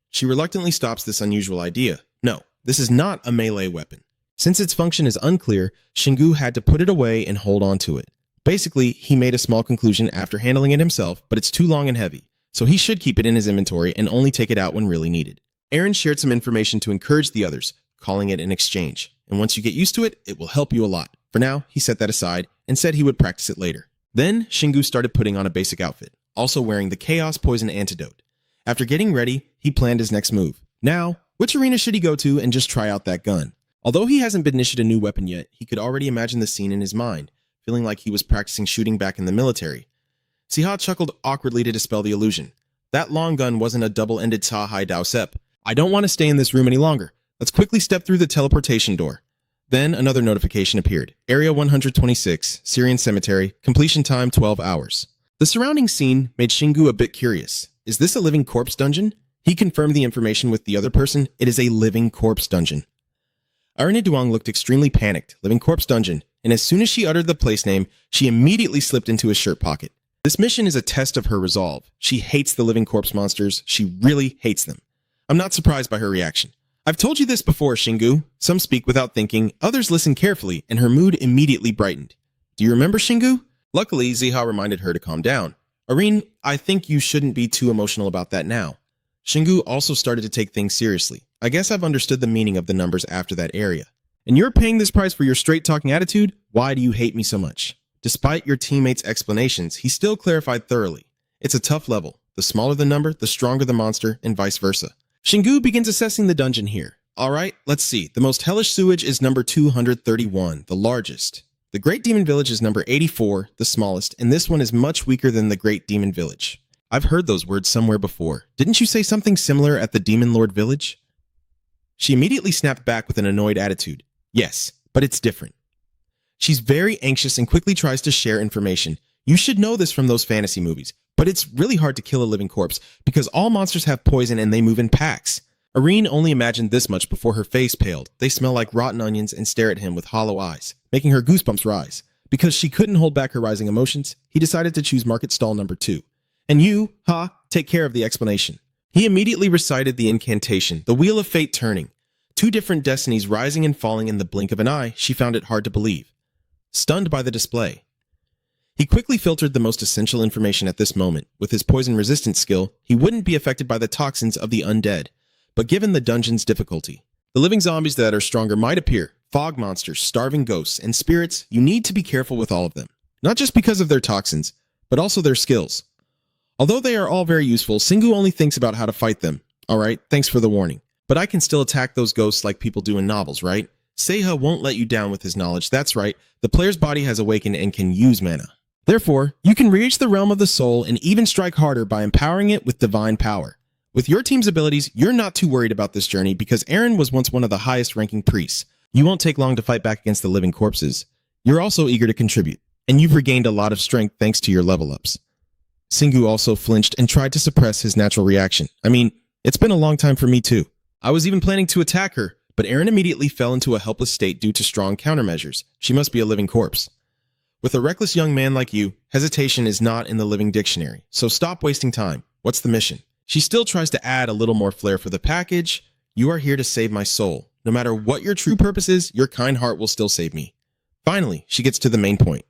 She reluctantly stops this unusual idea. No, this is not a melee weapon. Since its function is unclear, Shingu had to put it away and hold on to it. Basically, he made a small conclusion after handling it himself, but it's too long and heavy, so he should keep it in his inventory and only take it out when really needed. Aaron shared some information to encourage the others, calling it an exchange. And once you get used to it, it will help you a lot. For now, he set that aside and said he would practice it later. Then, Shingu started putting on a basic outfit, also wearing the Chaos Poison Antidote. After getting ready, he planned his next move. Now, which arena should he go to and just try out that gun? Although he hasn't been issued a new weapon yet, he could already imagine the scene in his mind, feeling like he was practicing shooting back in the military. Siha chuckled awkwardly to dispel the illusion. That long gun wasn't a double-ended Ta-Hai Dao Sep. I don't want to stay in this room any longer. Let's quickly step through the teleportation door. Then another notification appeared. Area 126, Syrian Cemetery, completion time 12 hours. The surrounding scene made Shingu a bit curious. Is this a living corpse dungeon? He confirmed the information with the other person. It is a living corpse dungeon. Arina Duong looked extremely panicked. Living corpse dungeon. And as soon as she uttered the place name, she immediately slipped into his shirt pocket. This mission is a test of her resolve. She hates the living corpse monsters. She really hates them. I'm not surprised by her reaction. I've told you this before, Shingu. Some speak without thinking, others listen carefully, and her mood immediately brightened. Do you remember, Shingu? Luckily, Ziha reminded her to calm down. Arine, I think you shouldn't be too emotional about that now. Shingu also started to take things seriously. I guess I've understood the meaning of the numbers after that area. And you're paying this price for your straight-talking attitude? Why do you hate me so much? Despite your teammate's explanations, he still clarified thoroughly. It's a tough level. The smaller the number, the stronger the monster, and vice versa. Shingu begins assessing the dungeon here. Alright, let's see. The most hellish sewage is number 231, the largest. The Great Demon Village is number 84, the smallest, and this one is much weaker than the Great Demon Village. I've heard those words somewhere before. Didn't you say something similar at the Demon Lord Village? She immediately snapped back with an annoyed attitude. Yes, but it's different. She's very anxious and quickly tries to share information. You should know this from those fantasy movies. But it's really hard to kill a living corpse because all monsters have poison and they move in packs. Arine only imagined this much before her face paled. They smell like rotten onions and stare at him with hollow eyes, making her goosebumps rise. Because she couldn't hold back her rising emotions, he decided to choose market stall number 2. And you, take care of the explanation. He immediately recited the incantation, the wheel of fate turning. 2 different destinies rising and falling in the blink of an eye, she found it hard to believe. Stunned by the display, he quickly filtered the most essential information at this moment. With his poison resistance skill, he wouldn't be affected by the toxins of the undead. But given the dungeon's difficulty, the living zombies that are stronger might appear. Fog monsters, starving ghosts, and spirits, you need to be careful with all of them. Not just because of their toxins, but also their skills. Although they are all very useful, Shingu only thinks about how to fight them. Alright, thanks for the warning. But I can still attack those ghosts like people do in novels, right? Seiha won't let you down with his knowledge. That's right, the player's body has awakened and can use mana. Therefore, you can reach the realm of the soul and even strike harder by empowering it with divine power. With your team's abilities, you're not too worried about this journey because Aaron was once one of the highest ranking priests. You won't take long to fight back against the living corpses. You're also eager to contribute, and you've regained a lot of strength thanks to your level ups. Shingu also flinched and tried to suppress his natural reaction. I mean, it's been a long time for me too. I was even planning to attack her, but Aaron immediately fell into a helpless state due to strong countermeasures. She must be a living corpse. With a reckless young man like you, hesitation is not in the living dictionary, so stop wasting time. What's the mission? She still tries to add a little more flair for the package. You are here to save my soul. No matter what your true purpose is, your kind heart will still save me. Finally, she gets to the main point.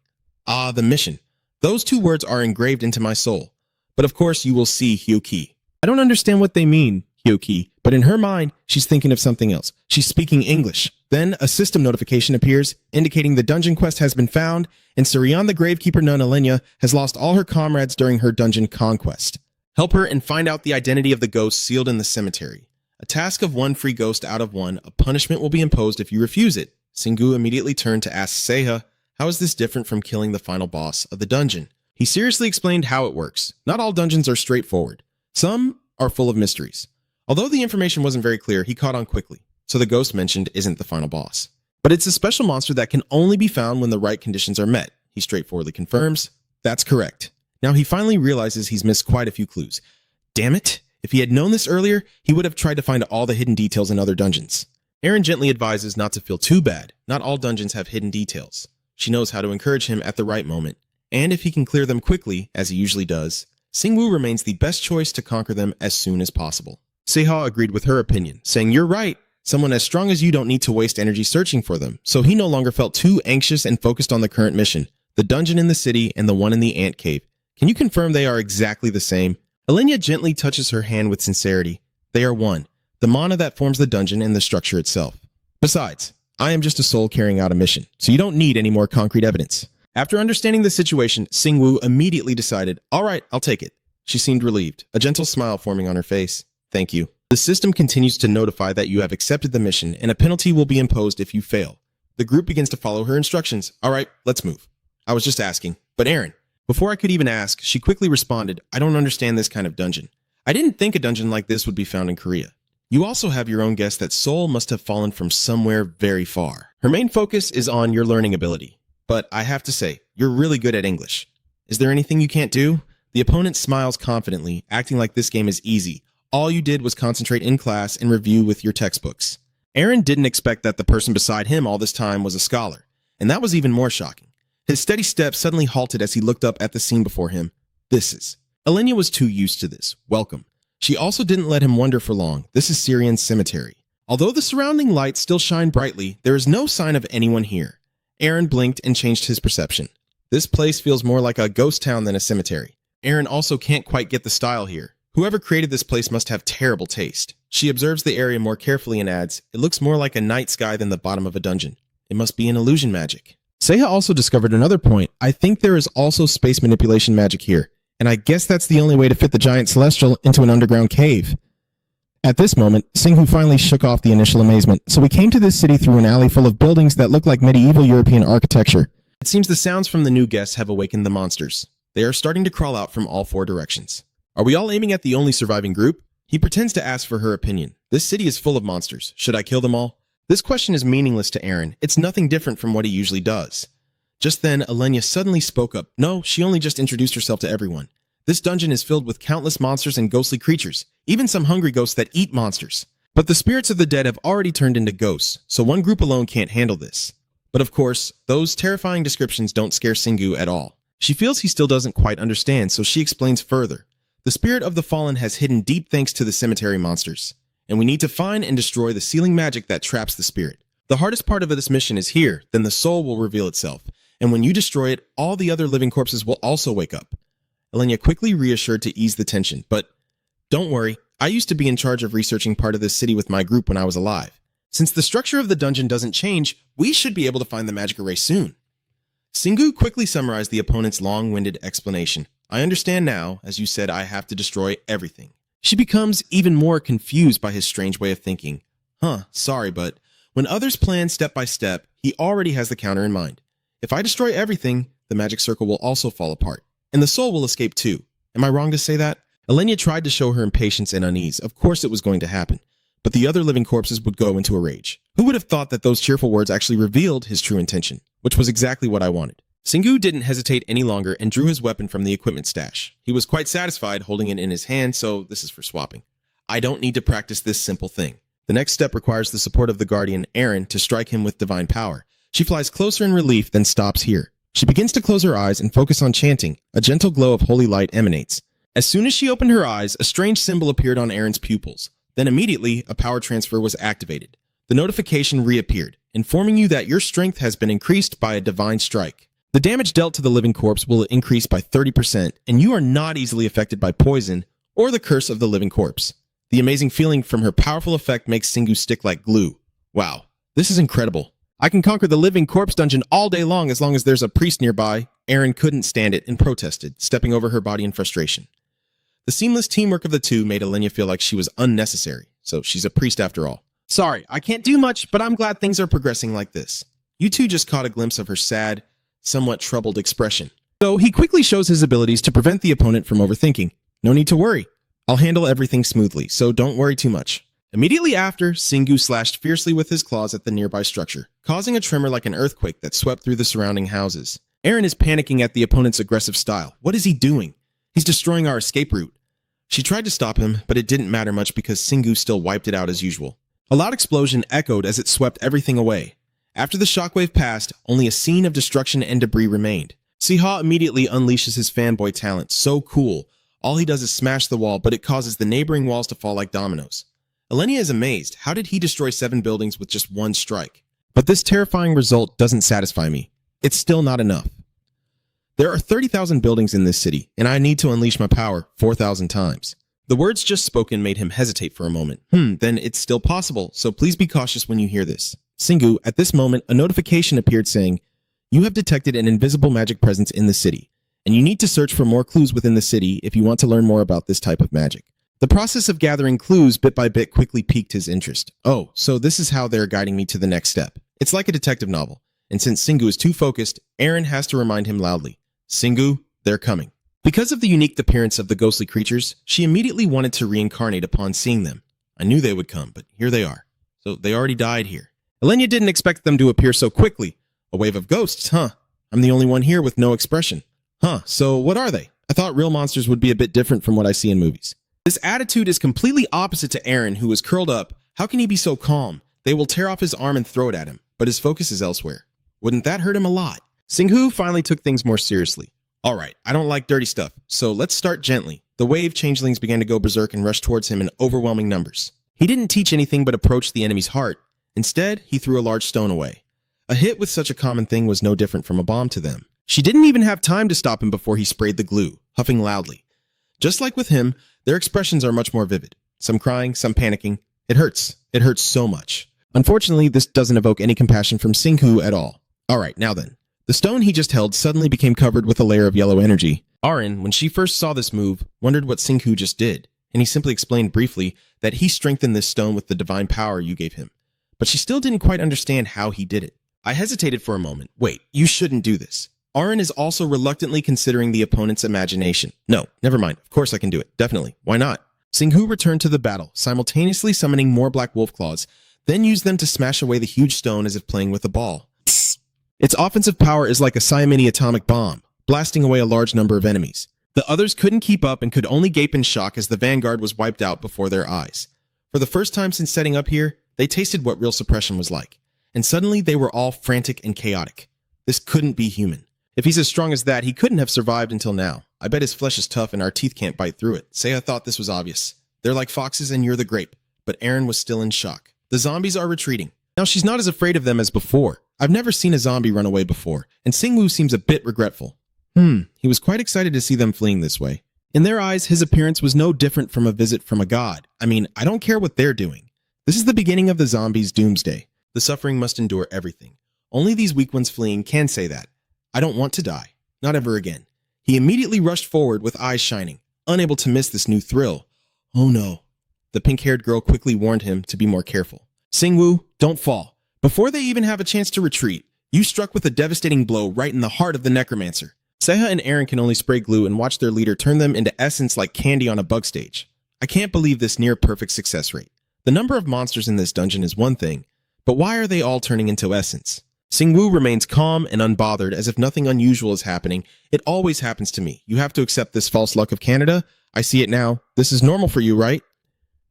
The mission. Those 2 words are engraved into my soul. But of course, you will see Hyoki. I don't understand what they mean, Hyoki, but in her mind, she's thinking of something else. She's speaking English. Then a system notification appears, indicating the dungeon quest has been found, and Surian the Gravekeeper nun Alenia has lost all her comrades during her dungeon conquest. Help her and find out the identity of the ghost sealed in the cemetery. A task of 1 free ghost out of 1, a punishment will be imposed if you refuse it. Shingu immediately turned to ask Seiha, how is this different from killing the final boss of the dungeon? He seriously explained how it works. Not all dungeons are straightforward. Some are full of mysteries. Although the information wasn't very clear, he caught on quickly. So the ghost mentioned isn't the final boss. But it's a special monster that can only be found when the right conditions are met. He straightforwardly confirms, that's correct. Now he finally realizes he's missed quite a few clues. Damn it! If he had known this earlier, he would have tried to find all the hidden details in other dungeons. Aaron gently advises not to feel too bad. Not all dungeons have hidden details. She knows how to encourage him at the right moment. And if he can clear them quickly, as he usually does, Singwoo remains the best choice to conquer them as soon as possible. Seiha agreed with her opinion, saying, you're right. Someone as strong as you don't need to waste energy searching for them. So he no longer felt too anxious and focused on the current mission, the dungeon in the city and the one in the ant cave. Can you confirm they are exactly the same? Alenia gently touches her hand with sincerity. They are one, the mana that forms the dungeon and the structure itself. Besides, I am just a soul carrying out a mission, so you don't need any more concrete evidence. After understanding the situation, Singwoo immediately decided, all right, I'll take it. She seemed relieved, a gentle smile forming on her face. Thank you. The system continues to notify that you have accepted the mission, and a penalty will be imposed if you fail. The group begins to follow her instructions. All right, let's move. I was just asking. But Aaron, before I could even ask, she quickly responded, I don't understand this kind of dungeon. I didn't think a dungeon like this would be found in Korea. You also have your own guess that Seoul must have fallen from somewhere very far. Her main focus is on your learning ability. But I have to say, you're really good at English. Is there anything you can't do? The opponent smiles confidently, acting like this game is easy. All you did was concentrate in class and review with your textbooks. Aaron didn't expect that the person beside him all this time was a scholar, and that was even more shocking. His steady steps suddenly halted as he looked up at the scene before him. This is. Alenia was too used to this. Welcome. She also didn't let him wonder for long. This is Syrian's cemetery. Although the surrounding lights still shine brightly, there is no sign of anyone here. Aaron blinked and changed his perception. This place feels more like a ghost town than a cemetery. Aaron also can't quite get the style here. Whoever created this place must have terrible taste. She observes the area more carefully and adds, it looks more like a night sky than the bottom of a dungeon. It must be an illusion magic. Seiha also discovered another point. I think there is also space manipulation magic here, and I guess that's the only way to fit the giant celestial into an underground cave. At this moment, Singhu finally shook off the initial amazement, so we came to this city through an alley full of buildings that look like medieval European architecture. It seems the sounds from the new guests have awakened the monsters. They are starting to crawl out from all four directions. Are we all aiming at the only surviving group? He pretends to ask for her opinion. This city is full of monsters. Should I kill them all? This question is meaningless to Aaron. It's nothing different from what he usually does. Just then, Alenia suddenly spoke up. No, she only just introduced herself to everyone. This dungeon is filled with countless monsters and ghostly creatures, even some hungry ghosts that eat monsters. But the spirits of the dead have already turned into ghosts, so one group alone can't handle this. But of course, those terrifying descriptions don't scare Singhu at all. She feels he still doesn't quite understand, so she explains further. The spirit of the fallen has hidden deep thanks to the cemetery monsters, and we need to find and destroy the sealing magic that traps the spirit. The hardest part of this mission is here, then the soul will reveal itself, and when you destroy it, all the other living corpses will also wake up. Alenia quickly reassured to ease the tension, but don't worry, I used to be in charge of researching part of this city with my group when I was alive. Since the structure of the dungeon doesn't change, we should be able to find the magic array soon. Singhu quickly summarized the opponent's long-winded explanation. I understand now, as you said, I have to destroy everything. She becomes even more confused by his strange way of thinking. Sorry, but when others plan step by step, he already has the counter in mind. If I destroy everything, the magic circle will also fall apart, and the soul will escape too. Am I wrong to say that? Alenia tried to show her impatience and unease. Of course it was going to happen, but the other living corpses would go into a rage. Who would have thought that those cheerful words actually revealed his true intention, which was exactly what I wanted. Singhu didn't hesitate any longer and drew his weapon from the equipment stash. He was quite satisfied holding it in his hand, so this is for swapping. I don't need to practice this simple thing. The next step requires the support of the guardian, Aaron, to strike him with divine power. She flies closer in relief, then stops here. She begins to close her eyes and focus on chanting. A gentle glow of holy light emanates. As soon as she opened her eyes, a strange symbol appeared on Aaron's pupils. Then immediately, a power transfer was activated. The notification reappeared, informing you that your strength has been increased by a divine strike. The damage dealt to the living corpse will increase by 30%, and you are not easily affected by poison or the curse of the living corpse. The amazing feeling from her powerful effect makes Singhu stick like glue. Wow, this is incredible. I can conquer the living corpse dungeon all day long as there's a priest nearby. Aaron couldn't stand it and protested, stepping over her body in frustration. The seamless teamwork of the two made Alenia feel like she was unnecessary, so she's a priest after all. Sorry, I can't do much, but I'm glad things are progressing like this. You two just caught a glimpse of her sad, somewhat troubled expression. So he quickly shows his abilities to prevent the opponent from overthinking. No need to worry. I'll handle everything smoothly, so don't worry too much. Immediately after, Singhu slashed fiercely with his claws at the nearby structure, causing a tremor like an earthquake that swept through the surrounding houses. Aaron is panicking at the opponent's aggressive style. What is he doing? He's destroying our escape route. She tried to stop him, but it didn't matter much because Singhu still wiped it out as usual. A loud explosion echoed as it swept everything away. After the shockwave passed, only a scene of destruction and debris remained. Siha immediately unleashes his fanboy talent. So cool. All he does is smash the wall, but it causes the neighboring walls to fall like dominoes. Alenia is amazed. How did he destroy 7 buildings with just one strike? But this terrifying result doesn't satisfy me. It's still not enough. There are 30,000 buildings in this city, and I need to unleash my power 4,000 times. The words just spoken made him hesitate for a moment. Then it's still possible, so please be cautious when you hear this. Singu, at this moment, a notification appeared saying, "You have detected an invisible magic presence in the city, and you need to search for more clues within the city if you want to learn more about this type of magic." The process of gathering clues bit by bit quickly piqued his interest. Oh, so this is how they're guiding me to the next step. It's like a detective novel, and since Singu is too focused, Aaron has to remind him loudly, "Singu, they're coming." Because of the unique appearance of the ghostly creatures, she immediately wanted to reincarnate upon seeing them. I knew they would come, but here they are. So they already died here. Elenia didn't expect them to appear so quickly. A wave of ghosts, huh? I'm the only one here with no expression. Huh, so what are they? I thought real monsters would be a bit different from what I see in movies. This attitude is completely opposite to Aaron, who is curled up. How can he be so calm? They will tear off his arm and throw it at him, but his focus is elsewhere. Wouldn't that hurt him a lot? Singhu finally took things more seriously. All right, I don't like dirty stuff, so let's start gently. The wave changelings began to go berserk and rush towards him in overwhelming numbers. He didn't teach anything but approach the enemy's heart. Instead, he threw a large stone away. A hit with such a common thing was no different from a bomb to them. She didn't even have time to stop him before he sprayed the glue, huffing loudly. Just like with him, their expressions are much more vivid. Some crying, some panicking. It hurts. It hurts so much. Unfortunately, this doesn't evoke any compassion from Singhu at all. All right, now then. The stone he just held suddenly became covered with a layer of yellow energy. Arin, when she first saw this move, wondered what Singhu just did, and he simply explained briefly that he strengthened this stone with the divine power you gave him. But she still didn't quite understand how he did it. I hesitated for a moment. Wait, you shouldn't do this. Arin is also reluctantly considering the opponent's imagination. No, never mind. Of course I can do it. Definitely. Why not? Singhu returned to the battle, simultaneously summoning more black wolf claws, then used them to smash away the huge stone as if playing with a ball. Its offensive power is like a Siamese atomic bomb, blasting away a large number of enemies. The others couldn't keep up and could only gape in shock as the vanguard was wiped out before their eyes. For the first time since setting up here, they tasted what real suppression was like. And suddenly they were all frantic and chaotic. This couldn't be human. If he's as strong as that, he couldn't have survived until now. I bet his flesh is tough and our teeth can't bite through it. Seiya thought this was obvious. They're like foxes and you're the grape. But Aaron was still in shock. The zombies are retreating. Now she's not as afraid of them as before. I've never seen a zombie run away before, and Singwu seems a bit regretful. He was quite excited to see them fleeing this way. In their eyes, his appearance was no different from a visit from a god. I mean, I don't care what they're doing. This is the beginning of the zombies' doomsday. The suffering must endure everything. Only these weak ones fleeing can say that. I don't want to die. Not ever again. He immediately rushed forward with eyes shining, unable to miss this new thrill. Oh no. The pink-haired girl quickly warned him to be more careful. Singwu, don't fall. Before they even have a chance to retreat, you struck with a devastating blow right in the heart of the necromancer. Seiya and Aaron can only spray glue and watch their leader turn them into essence like candy on a bug stage. I can't believe this near-perfect success rate. The number of monsters in this dungeon is one thing, but why are they all turning into essence? Singwu remains calm and unbothered as if nothing unusual is happening. It always happens to me. You have to accept this false luck of Canada. I see it now. This is normal for you, right?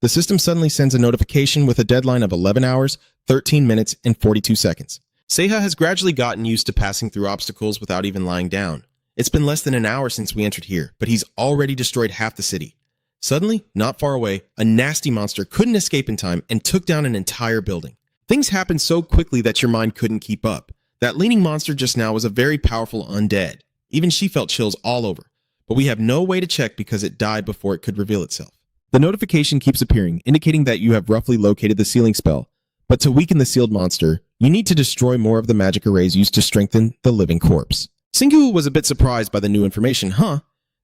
The system suddenly sends a notification with a deadline of 11 hours, 13 minutes, and 42 seconds. Seiya has gradually gotten used to passing through obstacles without even lying down. It's been less than an hour since we entered here, but he's already destroyed half the city. Suddenly, not far away, a nasty monster couldn't escape in time and took down an entire building. Things happened so quickly that your mind couldn't keep up. That leaning monster just now was a very powerful undead. Even she felt chills all over. But we have no way to check because it died before it could reveal itself. The notification keeps appearing, indicating that you have roughly located the sealing spell. But to weaken the sealed monster, you need to destroy more of the magic arrays used to strengthen the living corpse. Singhu was a bit surprised by the new information.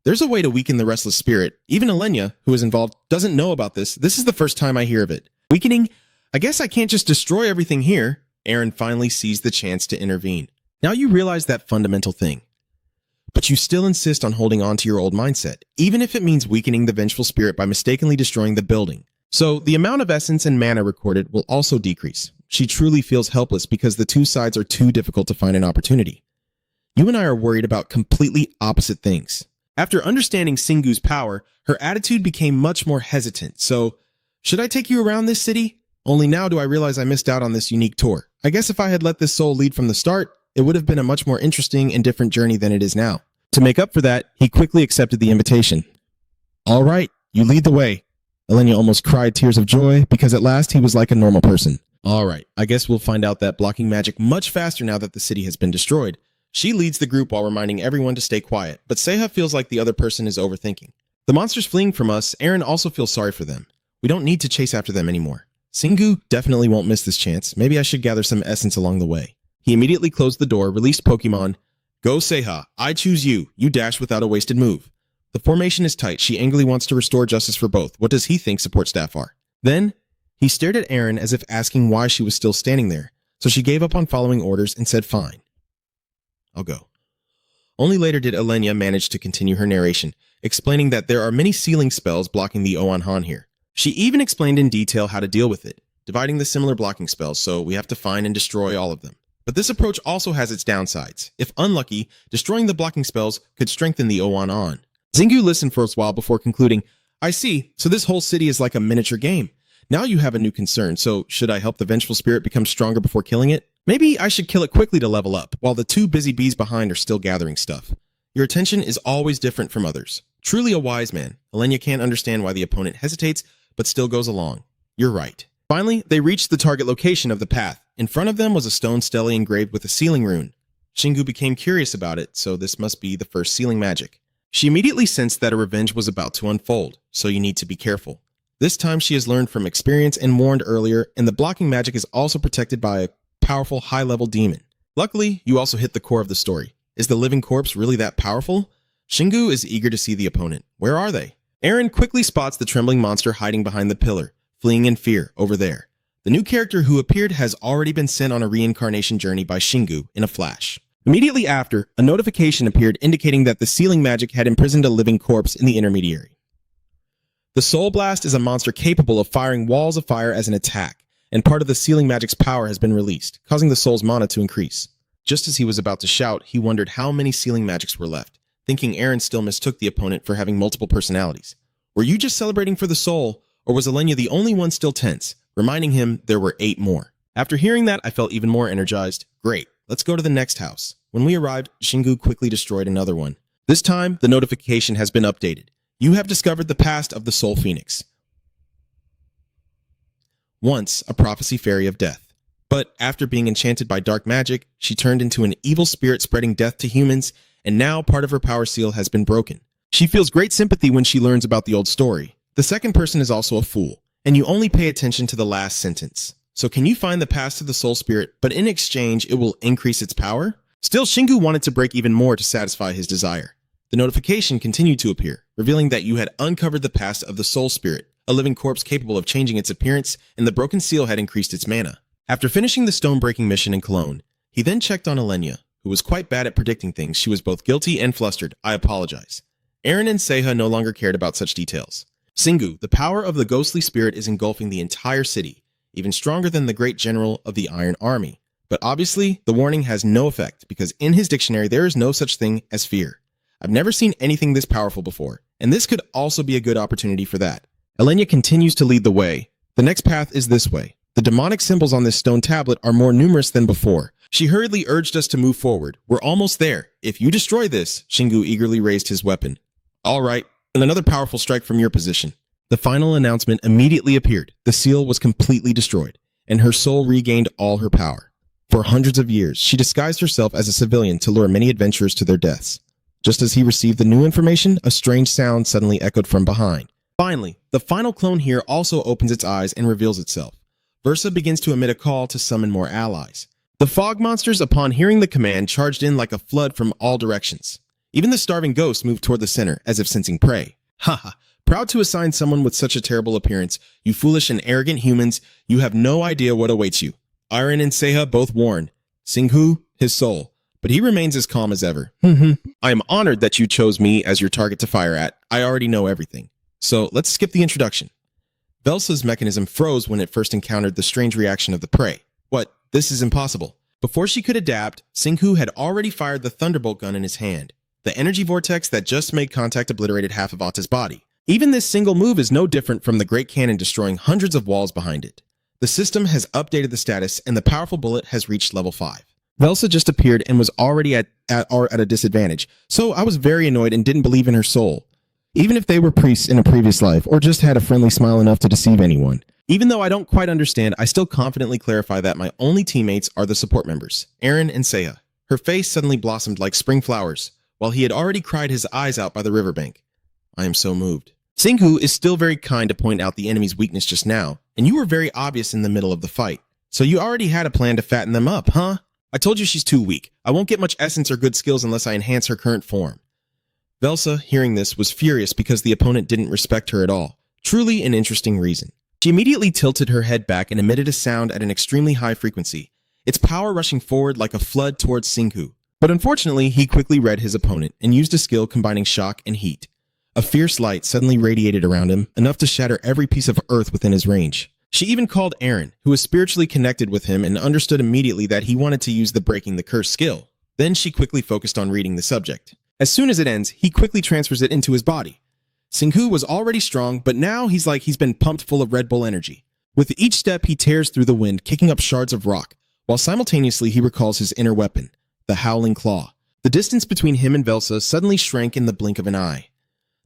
There's a way to weaken the restless spirit. Even Elenia, who is involved, doesn't know about this. This is the first time I hear of it. Weakening? I guess I can't just destroy everything here. Aaron finally seized the chance to intervene. Now you realize that fundamental thing. But you still insist on holding on to your old mindset, even if it means weakening the vengeful spirit by mistakenly destroying the building. So the amount of essence and mana recorded will also decrease. She truly feels helpless because the two sides are too difficult to find an opportunity. You and I are worried about completely opposite things. After understanding Singhu's power, her attitude became much more hesitant. So, should I take you around this city? Only now do I realize I missed out on this unique tour. I guess if I had let this soul lead from the start, it would have been a much more interesting and different journey than it is now. To make up for that, he quickly accepted the invitation. All right, you lead the way. Elenia almost cried tears of joy because at last he was like a normal person. All right, I guess we'll find out that blocking magic much faster now that the city has been destroyed. She leads the group while reminding everyone to stay quiet, but Seiya feels like the other person is overthinking. The monsters fleeing from us, Aaron also feels sorry for them. We don't need to chase after them anymore. Singu definitely won't miss this chance. Maybe I should gather some essence along the way. He immediately closed the door, released Pokemon. Go Seiha, I choose you. You dash without a wasted move. The formation is tight. She angrily wants to restore justice for both. What does he think support staff are? Then, he stared at Aaron as if asking why she was still standing there. So she gave up on following orders and said fine. I'll go. Only later did Elenia manage to continue her narration, explaining that there are many sealing spells blocking the Oanhan here. She even explained in detail how to deal with it, dividing the similar blocking spells, so we have to find and destroy all of them. But this approach also has its downsides. If unlucky, destroying the blocking spells could strengthen the Oanhan. Zingu listened for a while before concluding, I see, so this whole city is like a miniature game. Now you have a new concern, so should I help the vengeful spirit become stronger before killing it? Maybe I should kill it quickly to level up, while the two busy bees behind are still gathering stuff. Your attention is always different from others. Truly a wise man, Elenia can't understand why the opponent hesitates, but still goes along. You're right. Finally, they reached the target location of the path. In front of them was a stone stele engraved with a sealing rune. Shingu became curious about it, so this must be the first sealing magic. She immediately sensed that a revenge was about to unfold, so you need to be careful. This time she has learned from experience and warned earlier, and the blocking magic is also protected by a powerful high-level demon. Luckily, you also hit the core of the story. Is the living corpse really that powerful? Shingu is eager to see the opponent. Where are they? Aaron quickly spots the trembling monster hiding behind the pillar, fleeing in fear over there. The new character who appeared has already been sent on a reincarnation journey by Shingu in a flash. Immediately after, a notification appeared indicating that the sealing magic had imprisoned a living corpse in the intermediary. The Soul Blast is a monster capable of firing walls of fire as an attack, and part of the sealing magic's power has been released, causing the soul's mana to increase. Just as he was about to shout, he wondered how many sealing magics were left, thinking Aaron still mistook the opponent for having multiple personalities. Were you just celebrating for the soul, or was Elenia the only one still tense, reminding him there were 8 more? After hearing that, I felt even more energized. Great, let's go to the next house. When we arrived, Shingu quickly destroyed another one. This time, the notification has been updated. You have discovered the past of the Soul Phoenix. Once a prophecy fairy of death. But after being enchanted by dark magic, she turned into an evil spirit spreading death to humans, and now part of her power seal has been broken. She feels great sympathy when she learns about the old story. The second person is also a fool, and you only pay attention to the last sentence. So can you find the past of the soul spirit, but in exchange it will increase its power? Still, Shingu wanted to break even more to satisfy his desire. The notification continued to appear, revealing that you had uncovered the past of the soul spirit, a living corpse capable of changing its appearance, and the broken seal had increased its mana. After finishing the stone-breaking mission in Cologne, he then checked on Elenia, who was quite bad at predicting things. She was both guilty and flustered. I apologize. Aaron and Seiha no longer cared about such details. Singu, the power of the ghostly spirit is engulfing the entire city, even stronger than the great general of the Iron Army. But obviously, the warning has no effect because in his dictionary there is no such thing as fear. I've never seen anything this powerful before, and this could also be a good opportunity for that. Elenia continues to lead the way. The next path is this way. The demonic symbols on this stone tablet are more numerous than before. She hurriedly urged us to move forward. We're almost there. If you destroy this, Shingu eagerly raised his weapon. All right, and another powerful strike from your position. The final announcement immediately appeared. The seal was completely destroyed, and her soul regained all her power. For hundreds of years, she disguised herself as a civilian to lure many adventurers to their deaths. Just as he received the new information, a strange sound suddenly echoed from behind. Finally, the final clone here also opens its eyes and reveals itself. Versa begins to emit a call to summon more allies. The fog monsters, upon hearing the command, charged in like a flood from all directions. Even the starving ghost moved toward the center, as if sensing prey. Haha, proud to assign someone with such a terrible appearance, you foolish and arrogant humans, you have no idea what awaits you. Iron and Seiha both warn. Singhu, his soul. But he remains as calm as ever. I am honored that you chose me as your target to fire at. I already know everything. So let's skip the introduction. Velsa's mechanism froze when it first encountered the strange reaction of the prey. What? This is impossible. Before she could adapt, Singhu had already fired the thunderbolt gun in his hand. The energy vortex that just made contact obliterated half of Atta's body. Even this single move is no different from the great cannon destroying hundreds of walls behind it. The system has updated the status and the powerful bullet has reached level 5. Velsa just appeared and was already at a disadvantage, so I was very annoyed and didn't believe in her soul. Even if they were priests in a previous life, or just had a friendly smile enough to deceive anyone. Even though I don't quite understand, I still confidently clarify that my only teammates are the support members, Aaron and Seiha. Her face suddenly blossomed like spring flowers, while he had already cried his eyes out by the riverbank. I am so moved. Singhu is still very kind to point out the enemy's weakness just now, and you were very obvious in the middle of the fight. So you already had a plan to fatten them up, huh? I told you she's too weak. I won't get much essence or good skills unless I enhance her current form. Velsa, hearing this, was furious because the opponent didn't respect her at all. Truly an interesting reason. She immediately tilted her head back and emitted a sound at an extremely high frequency, its power rushing forward like a flood towards Singhu. But unfortunately, he quickly read his opponent and used a skill combining shock and heat. A fierce light suddenly radiated around him, enough to shatter every piece of earth within his range. She even called Aaron, who was spiritually connected with him and understood immediately that he wanted to use the breaking the curse skill. Then she quickly focused on reading the subject. As soon as it ends, he quickly transfers it into his body. Singhu was already strong, but now he's like he's been pumped full of Red Bull energy. With each step, he tears through the wind, kicking up shards of rock, while simultaneously he recalls his inner weapon, the Howling Claw. The distance between him and Velsa suddenly shrank in the blink of an eye.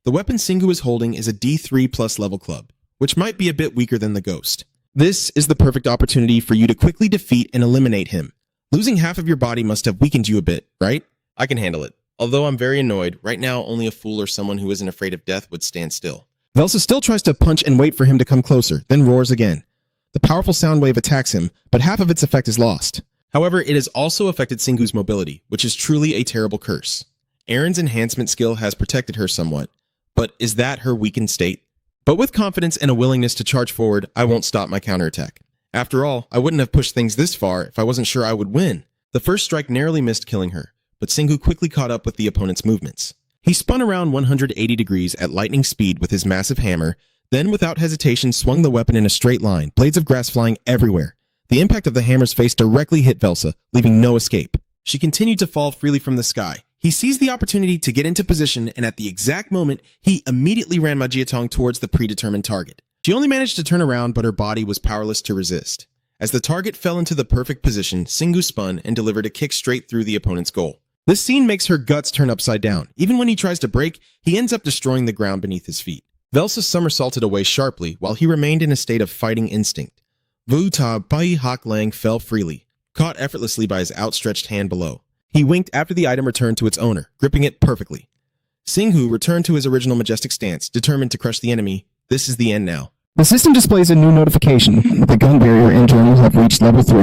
The weapon Singhu is holding is a D3 plus level club, which might be a bit weaker than the ghost. This is the perfect opportunity for you to quickly defeat and eliminate him. Losing half of your body must have weakened you a bit, right? I can handle it. Although I'm very annoyed, right now only a fool or someone who isn't afraid of death would stand still. Velsa still tries to punch and wait for him to come closer, then roars again. The powerful sound wave attacks him, but half of its effect is lost. However, it has also affected Singhu's mobility, which is truly a terrible curse. Erin's enhancement skill has protected her somewhat, but is that her weakened state? But with confidence and a willingness to charge forward, I won't stop my counterattack. After all, I wouldn't have pushed things this far if I wasn't sure I would win. The first strike narrowly missed killing her, but Singhu quickly caught up with the opponent's movements. He spun around 180 degrees at lightning speed with his massive hammer, then without hesitation swung the weapon in a straight line, blades of grass flying everywhere. The impact of the hammer's face directly hit Velsa, leaving no escape. She continued to fall freely from the sky. He seized the opportunity to get into position, and at the exact moment, he immediately ran Majiatong towards the predetermined target. She only managed to turn around, but her body was powerless to resist. As the target fell into the perfect position, Singhu spun and delivered a kick straight through the opponent's goal. This scene makes her guts turn upside down. Even when he tries to break, he ends up destroying the ground beneath his feet. Velsa somersaulted away sharply while he remained in a state of fighting instinct. Vu Ta Bai Hak Lang fell freely, caught effortlessly by his outstretched hand below. He winked after the item returned to its owner, gripping it perfectly. Singhu returned to his original majestic stance, determined to crush the enemy. This is the end now. The system displays a new notification. The gun barrier internals have reached level 3.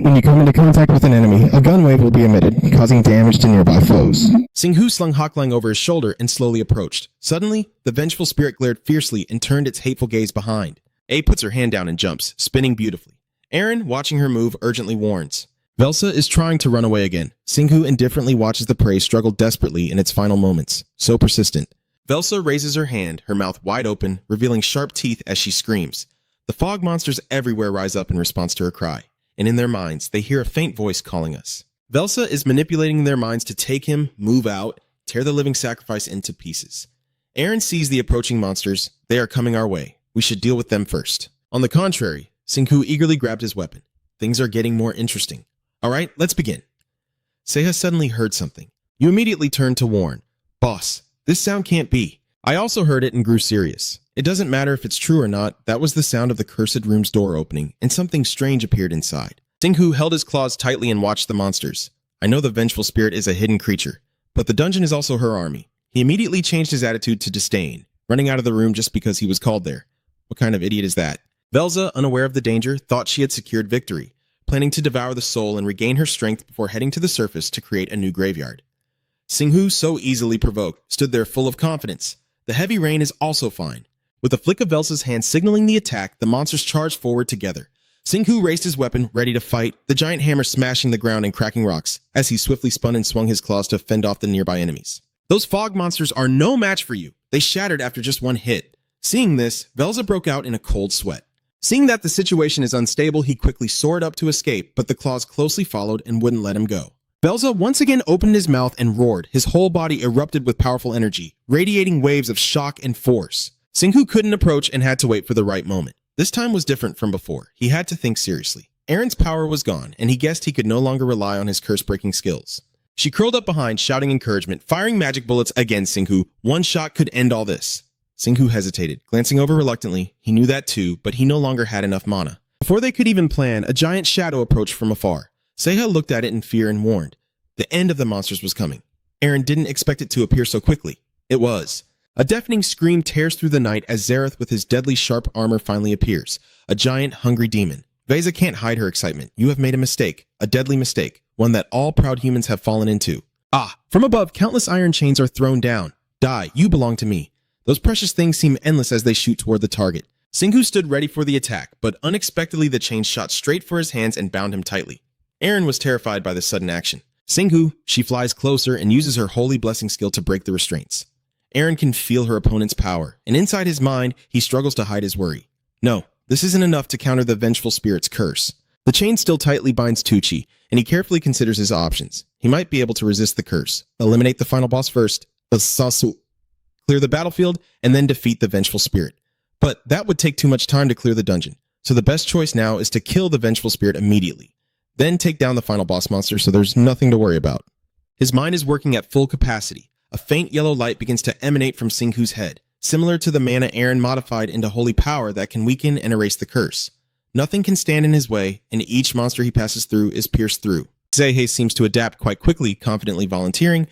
When you come into contact with an enemy, a gun wave will be emitted, causing damage to nearby foes. Singhu slung Haklang over his shoulder and slowly approached. Suddenly, the vengeful spirit glared fiercely and turned its hateful gaze behind. A puts her hand down and jumps, spinning beautifully. Aaron, watching her move, urgently warns. Velsa is trying to run away again. Singhu indifferently watches the prey struggle desperately in its final moments. So persistent. Velsa raises her hand, her mouth wide open, revealing sharp teeth as she screams. The fog monsters everywhere rise up in response to her cry, and in their minds, they hear a faint voice calling us. Velsa is manipulating their minds to take him, move out, tear the living sacrifice into pieces. Aaron sees the approaching monsters. They are coming our way. We should deal with them first. On the contrary, Singhu eagerly grabbed his weapon. Things are getting more interesting. All right, let's begin. Seha suddenly heard something. You immediately turned to warn. Boss, this sound can't be. I also heard it and grew serious. It doesn't matter if it's true or not, that was the sound of the cursed room's door opening, and something strange appeared inside. Singhu held his claws tightly and watched the monsters. I know the vengeful spirit is a hidden creature, but the dungeon is also her army. He immediately changed his attitude to disdain, running out of the room just because he was called there. What kind of idiot is that? Velsa, unaware of the danger, thought she had secured victory, planning to devour the soul and regain her strength before heading to the surface to create a new graveyard. Singhu, so easily provoked, stood there full of confidence. The heavy rain is also fine. With a flick of Velsa's hand signaling the attack, the monsters charged forward together. Singhu raised his weapon, ready to fight, the giant hammer smashing the ground and cracking rocks, as he swiftly spun and swung his claws to fend off the nearby enemies. Those fog monsters are no match for you. They shattered after just one hit. Seeing this, Velsa broke out in a cold sweat. Seeing that the situation is unstable, he quickly soared up to escape, but the claws closely followed and wouldn't let him go. Velsa once again opened his mouth and roared. His whole body erupted with powerful energy, radiating waves of shock and force. Singhu couldn't approach and had to wait for the right moment. This time was different from before. He had to think seriously. Aaron's power was gone, and he guessed he could no longer rely on his curse-breaking skills. She curled up behind, shouting encouragement, firing magic bullets against Singhu. One shot could end all this. Singhu hesitated, glancing over reluctantly. He knew that too, but he no longer had enough mana. Before they could even plan, a giant shadow approached from afar. Seha looked at it in fear and warned. The end of the monsters was coming. Aaron didn't expect it to appear so quickly. It was. A deafening scream tears through the night as Zareth with his deadly sharp armor finally appears, a giant, hungry demon. Veza can't hide her excitement. You have made a mistake, a deadly mistake, one that all proud humans have fallen into. Ah, from above, countless iron chains are thrown down. Die, you belong to me. Those precious things seem endless as they shoot toward the target. Singhu stood ready for the attack, but unexpectedly the chains shot straight for his hands and bound him tightly. Aaron was terrified by this sudden action. Singhu, she flies closer and uses her holy blessing skill to break the restraints. Aaron can feel her opponent's power, and inside his mind, he struggles to hide his worry. No, this isn't enough to counter the vengeful spirit's curse. The chain still tightly binds Tucci, and he carefully considers his options. He might be able to resist the curse, eliminate the final boss first, clear the battlefield, and then defeat the vengeful spirit. But that would take too much time to clear the dungeon, so the best choice now is to kill the vengeful spirit immediately. Then take down the final boss monster so there's nothing to worry about. His mind is working at full capacity. A faint yellow light begins to emanate from Singhu's head, similar to the mana Aaron modified into holy power that can weaken and erase the curse. Nothing can stand in his way, and each monster he passes through is pierced through. Zehe seems to adapt quite quickly, confidently volunteering.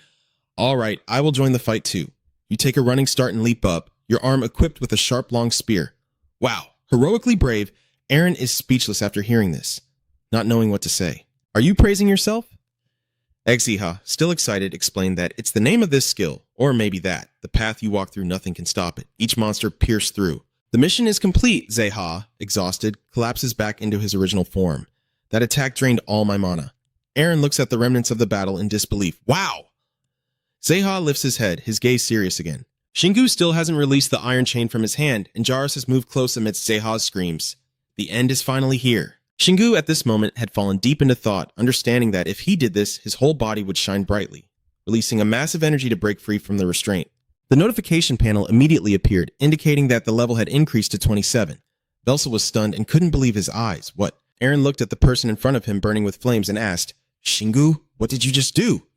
All right, I will join the fight too. You take a running start and leap up, your arm equipped with a sharp long spear. Wow, heroically brave, Aaron is speechless after hearing this, not knowing what to say. Are you praising yourself? Exiha, still excited, explained that it's the name of this skill, or maybe that. The path you walk through, nothing can stop it. Each monster pierced through. The mission is complete, Zeha, exhausted, collapses back into his original form. That attack drained all my mana. Aaron looks at the remnants of the battle in disbelief. Wow! Zeha lifts his head, his gaze serious again. Shingu still hasn't released the iron chain from his hand, and Jairus has moved close amidst Zeha's screams. The end is finally here. Shingu at this moment had fallen deep into thought, understanding that if he did this, his whole body would shine brightly, releasing a massive energy to break free from the restraint. The notification panel immediately appeared, indicating that the level had increased to 27. Velsa was stunned and couldn't believe his eyes. What? Aaron looked at the person in front of him burning with flames and asked, Shingu, what did you just do?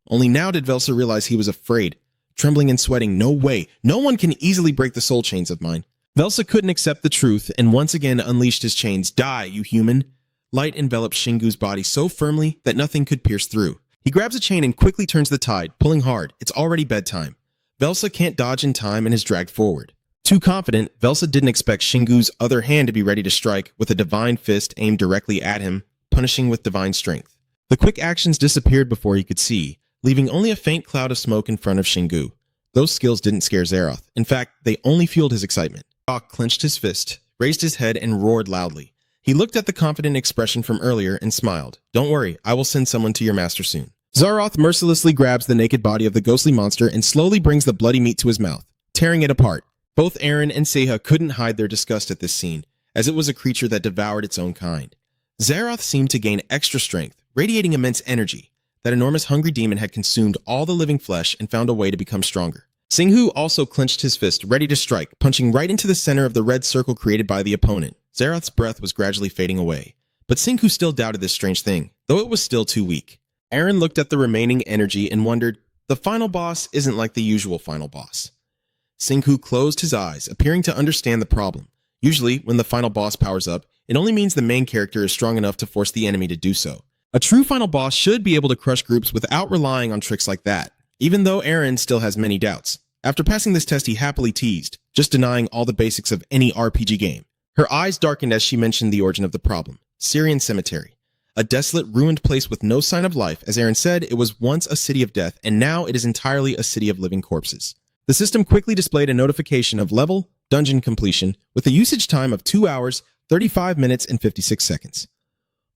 Only now did Velsa realize he was afraid. Trembling and sweating, no way. No one can easily break the soul chains of mine. Velsa couldn't accept the truth and once again unleashed his chains. Die, you human. Light enveloped Shingu's body so firmly that nothing could pierce through. He grabs a chain and quickly turns the tide, pulling hard. It's already bedtime. Velsa can't dodge in time and is dragged forward. Too confident, Velsa didn't expect Shingu's other hand to be ready to strike with a divine fist aimed directly at him, punishing with divine strength. The quick actions disappeared before he could see, leaving only a faint cloud of smoke in front of Shingu. Those skills didn't scare Zaroth. In fact, they only fueled his excitement. Hawk clenched his fist, raised his head, and roared loudly. He looked at the confident expression from earlier and smiled. Don't worry, I will send someone to your master soon. Zaroth mercilessly grabs the naked body of the ghostly monster and slowly brings the bloody meat to his mouth, tearing it apart. Both Aaron and Seha couldn't hide their disgust at this scene, as it was a creature that devoured its own kind. Zaroth seemed to gain extra strength, radiating immense energy. That enormous hungry demon had consumed all the living flesh and found a way to become stronger. Singhu also clenched his fist, ready to strike, punching right into the center of the red circle created by the opponent. Zaroth's breath was gradually fading away, but Singhu still doubted this strange thing, though it was still too weak. Aaron looked at the remaining energy and wondered, the final boss isn't like the usual final boss. Singhu closed his eyes, appearing to understand the problem. Usually, when the final boss powers up, it only means the main character is strong enough to force the enemy to do so. A true final boss should be able to crush groups without relying on tricks like that, even though Aaron still has many doubts. After passing this test, he happily teased, just denying all the basics of any RPG game. Her eyes darkened as she mentioned the origin of the problem. Syrian Cemetery. A desolate, ruined place with no sign of life. As Aaron said, it was once a city of death, and now it is entirely a city of living corpses. The system quickly displayed a notification of level, dungeon completion, with a usage time of 2 hours, 35 minutes, and 56 seconds.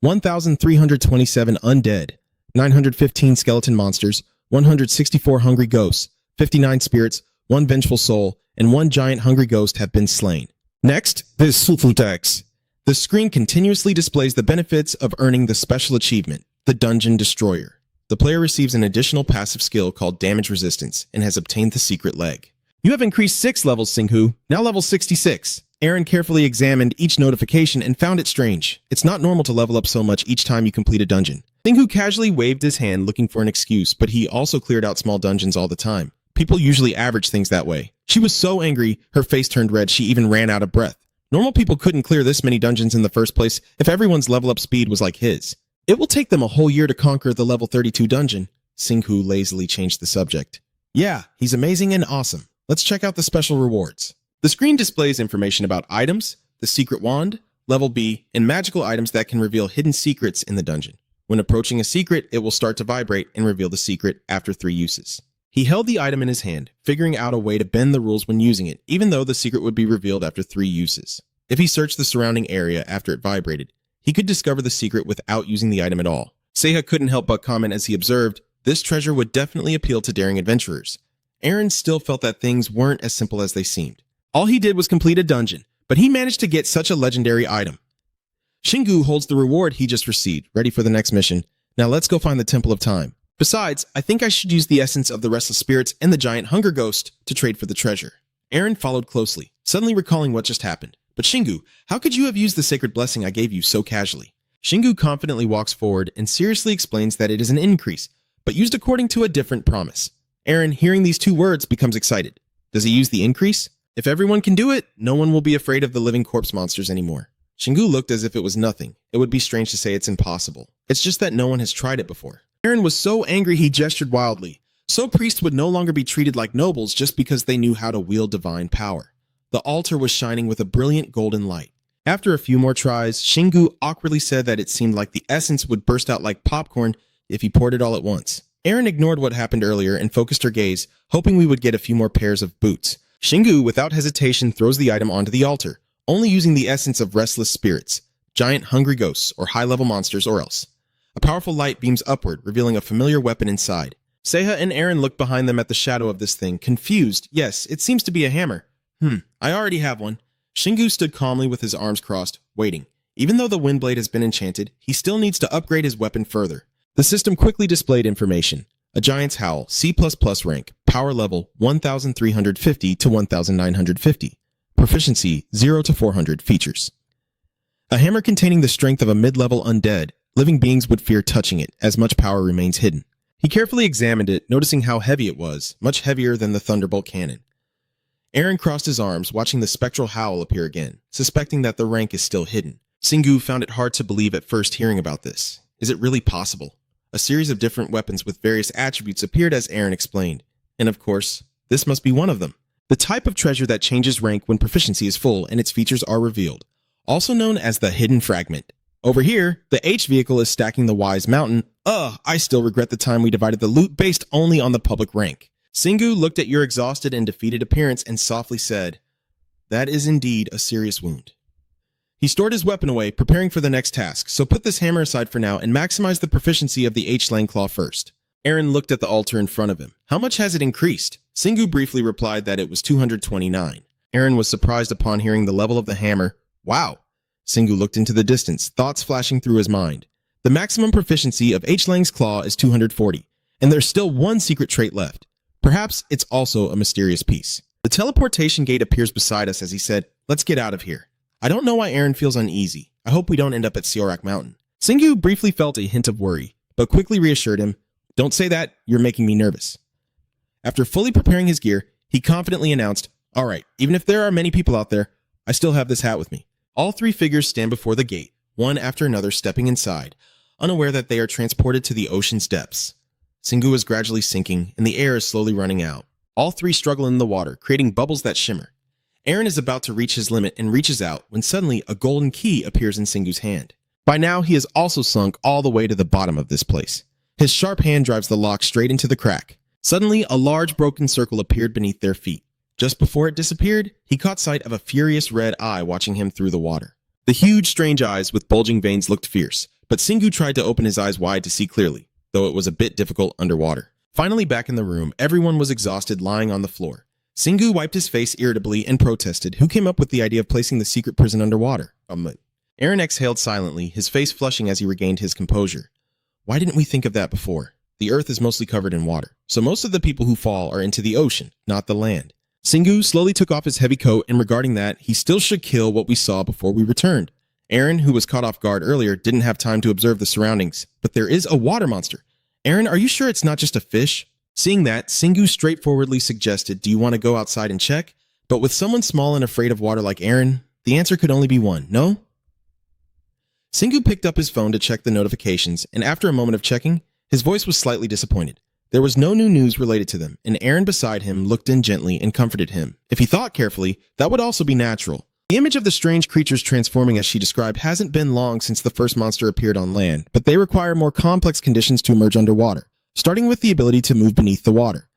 1,327 undead, 915 skeleton monsters, 164 hungry ghosts, 59 spirits, 1 vengeful soul, and 1 giant hungry ghost have been slain. Next, this Sulfutex. The screen continuously displays the benefits of earning the special achievement, the Dungeon Destroyer. The player receives an additional passive skill called Damage Resistance and has obtained the secret leg. You have increased 6 levels, Singhu, now level 66. Aaron carefully examined each notification and found it strange. It's not normal to level up so much each time you complete a dungeon. Singhu casually waved his hand looking for an excuse, but he also cleared out small dungeons all the time. People usually average things that way. She was so angry, her face turned red, she even ran out of breath. Normal people couldn't clear this many dungeons in the first place if everyone's level up speed was like his. It will take them a whole year to conquer the level 32 dungeon. Singhu lazily changed the subject. Yeah, he's amazing and awesome. Let's check out the special rewards. The screen displays information about items, the secret wand, level B, and magical items that can reveal hidden secrets in the dungeon. When approaching a secret, it will start to vibrate and reveal the secret after 3 uses. He held the item in his hand, figuring out a way to bend the rules when using it, even though the secret would be revealed after 3 uses. If he searched the surrounding area after it vibrated, he could discover the secret without using the item at all. Seiha couldn't help but comment as he observed, this treasure would definitely appeal to daring adventurers. Aaron still felt that things weren't as simple as they seemed. All he did was complete a dungeon, but he managed to get such a legendary item. Shingu holds the reward he just received, ready for the next mission. Now let's go find the Temple of Time. Besides, I think I should use the essence of the restless spirits and the giant hunger ghost to trade for the treasure. Aaron followed closely, suddenly recalling what just happened. But Shingu, how could you have used the sacred blessing I gave you so casually? Shingu confidently walks forward and seriously explains that it is an increase, but used according to a different promise. Aaron, hearing these 2 words, becomes excited. Does he use the increase? If everyone can do it, no one will be afraid of the living corpse monsters anymore. Shingu looked as if it was nothing. It would be strange to say it's impossible. It's just that no one has tried it before. Aaron was so angry he gestured wildly. So priests would no longer be treated like nobles just because they knew how to wield divine power. The altar was shining with a brilliant golden light. After a few more tries, Shingu awkwardly said that it seemed like the essence would burst out like popcorn if he poured it all at once. Aaron ignored what happened earlier and focused her gaze, hoping we would get a few more pairs of boots. Shingu, without hesitation, throws the item onto the altar, only using the essence of restless spirits, giant hungry ghosts, or high-level monsters, or else. A powerful light beams upward, revealing a familiar weapon inside. Seiha and Aaron look behind them at the shadow of this thing, confused. Yes, it seems to be a hammer. I already have one. Shingu stood calmly with his arms crossed, waiting. Even though the Windblade has been enchanted, he still needs to upgrade his weapon further. The system quickly displayed information. A Giant's Howl, C++ rank, power level 1350 to 1950. Proficiency 0 to 400 features. A hammer containing the strength of a mid-level undead. Living beings would fear touching it, as much power remains hidden. He carefully examined it, noticing how heavy it was, much heavier than the Thunderbolt cannon. Aaron crossed his arms, watching the spectral howl appear again, suspecting that the rank is still hidden. Shingu found it hard to believe at first hearing about this. Is it really possible? A series of different weapons with various attributes appeared as Aaron explained. And of course, this must be one of them. The type of treasure that changes rank when proficiency is full and its features are revealed. Also known as the Hidden Fragment. Over here, the H vehicle is stacking the Wise Mountain. I still regret the time we divided the loot based only on the public rank. Shingu looked at your exhausted and defeated appearance and softly said, "That is indeed a serious wound." He stored his weapon away, preparing for the next task, so put this hammer aside for now and maximize the proficiency of the H-Lang Claw first. Aaron looked at the altar in front of him. How much has it increased? Shingu briefly replied that it was 229. Aaron was surprised upon hearing the level of the hammer. Wow! Shingu looked into the distance, thoughts flashing through his mind. The maximum proficiency of H-Lang's Claw is 240, and there's still one secret trait left. Perhaps it's also a mysterious piece. The teleportation gate appears beside us as he said, "Let's get out of here." I don't know why Aaron feels uneasy. I hope we don't end up at Siorak Mountain. Shingu briefly felt a hint of worry, but quickly reassured him, "Don't say that, you're making me nervous." After fully preparing his gear, he confidently announced, "All right, even if there are many people out there, I still have this hat with me." All 3 figures stand before the gate, one after another stepping inside, unaware that they are transported to the ocean's depths. Shingu is gradually sinking, and the air is slowly running out. All 3 struggle in the water, creating bubbles that shimmer. Aaron is about to reach his limit and reaches out when suddenly a golden key appears in Shingu's hand. By now, he has also sunk all the way to the bottom of this place. His sharp hand drives the lock straight into the crack. Suddenly, a large broken circle appeared beneath their feet. Just before it disappeared, he caught sight of a furious red eye watching him through the water. The huge, strange eyes with bulging veins looked fierce, but Shingu tried to open his eyes wide to see clearly, though it was a bit difficult underwater. Finally back in the room, everyone was exhausted lying on the floor. Shingu wiped his face irritably and protested, who came up with the idea of placing the secret prison underwater. Aaron exhaled silently, his face flushing as he regained his composure. Why didn't we think of that before? The earth is mostly covered in water, so most of the people who fall are into the ocean, not the land. Shingu slowly took off his heavy coat, and regarding that, he still should kill what we saw before we returned. Aaron, who was caught off guard earlier, didn't have time to observe the surroundings, but there is a water monster. Aaron, are you sure it's not just a fish? Seeing that, Shingu straightforwardly suggested, "Do you want to go outside and check?" But with someone small and afraid of water like Aaron, the answer could only be one, no? Shingu picked up his phone to check the notifications, and after a moment of checking, his voice was slightly disappointed. There was no new news related to them, and Aaron beside him looked in gently and comforted him. If he thought carefully, that would also be natural. The image of the strange creatures transforming as she described hasn't been long since the first monster appeared on land, but they require more complex conditions to emerge underwater, starting with the ability to move beneath the water.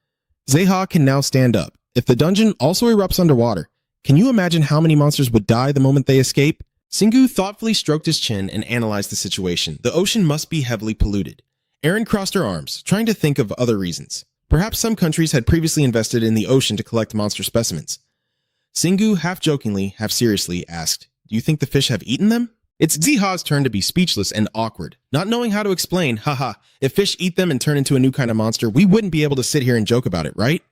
Zeha can now stand up. If the dungeon also erupts underwater, can you imagine how many monsters would die the moment they escape? Singu thoughtfully stroked his chin and analyzed the situation. The ocean must be heavily polluted. Aaron crossed her arms, trying to think of other reasons. Perhaps some countries had previously invested in the ocean to collect monster specimens. Singu, half jokingly, half seriously, asked, "Do you think the fish have eaten them?" It's Zeha's turn to be speechless and awkward, not knowing how to explain, haha, if fish eat them and turn into a new kind of monster, we wouldn't be able to sit here and joke about it, right?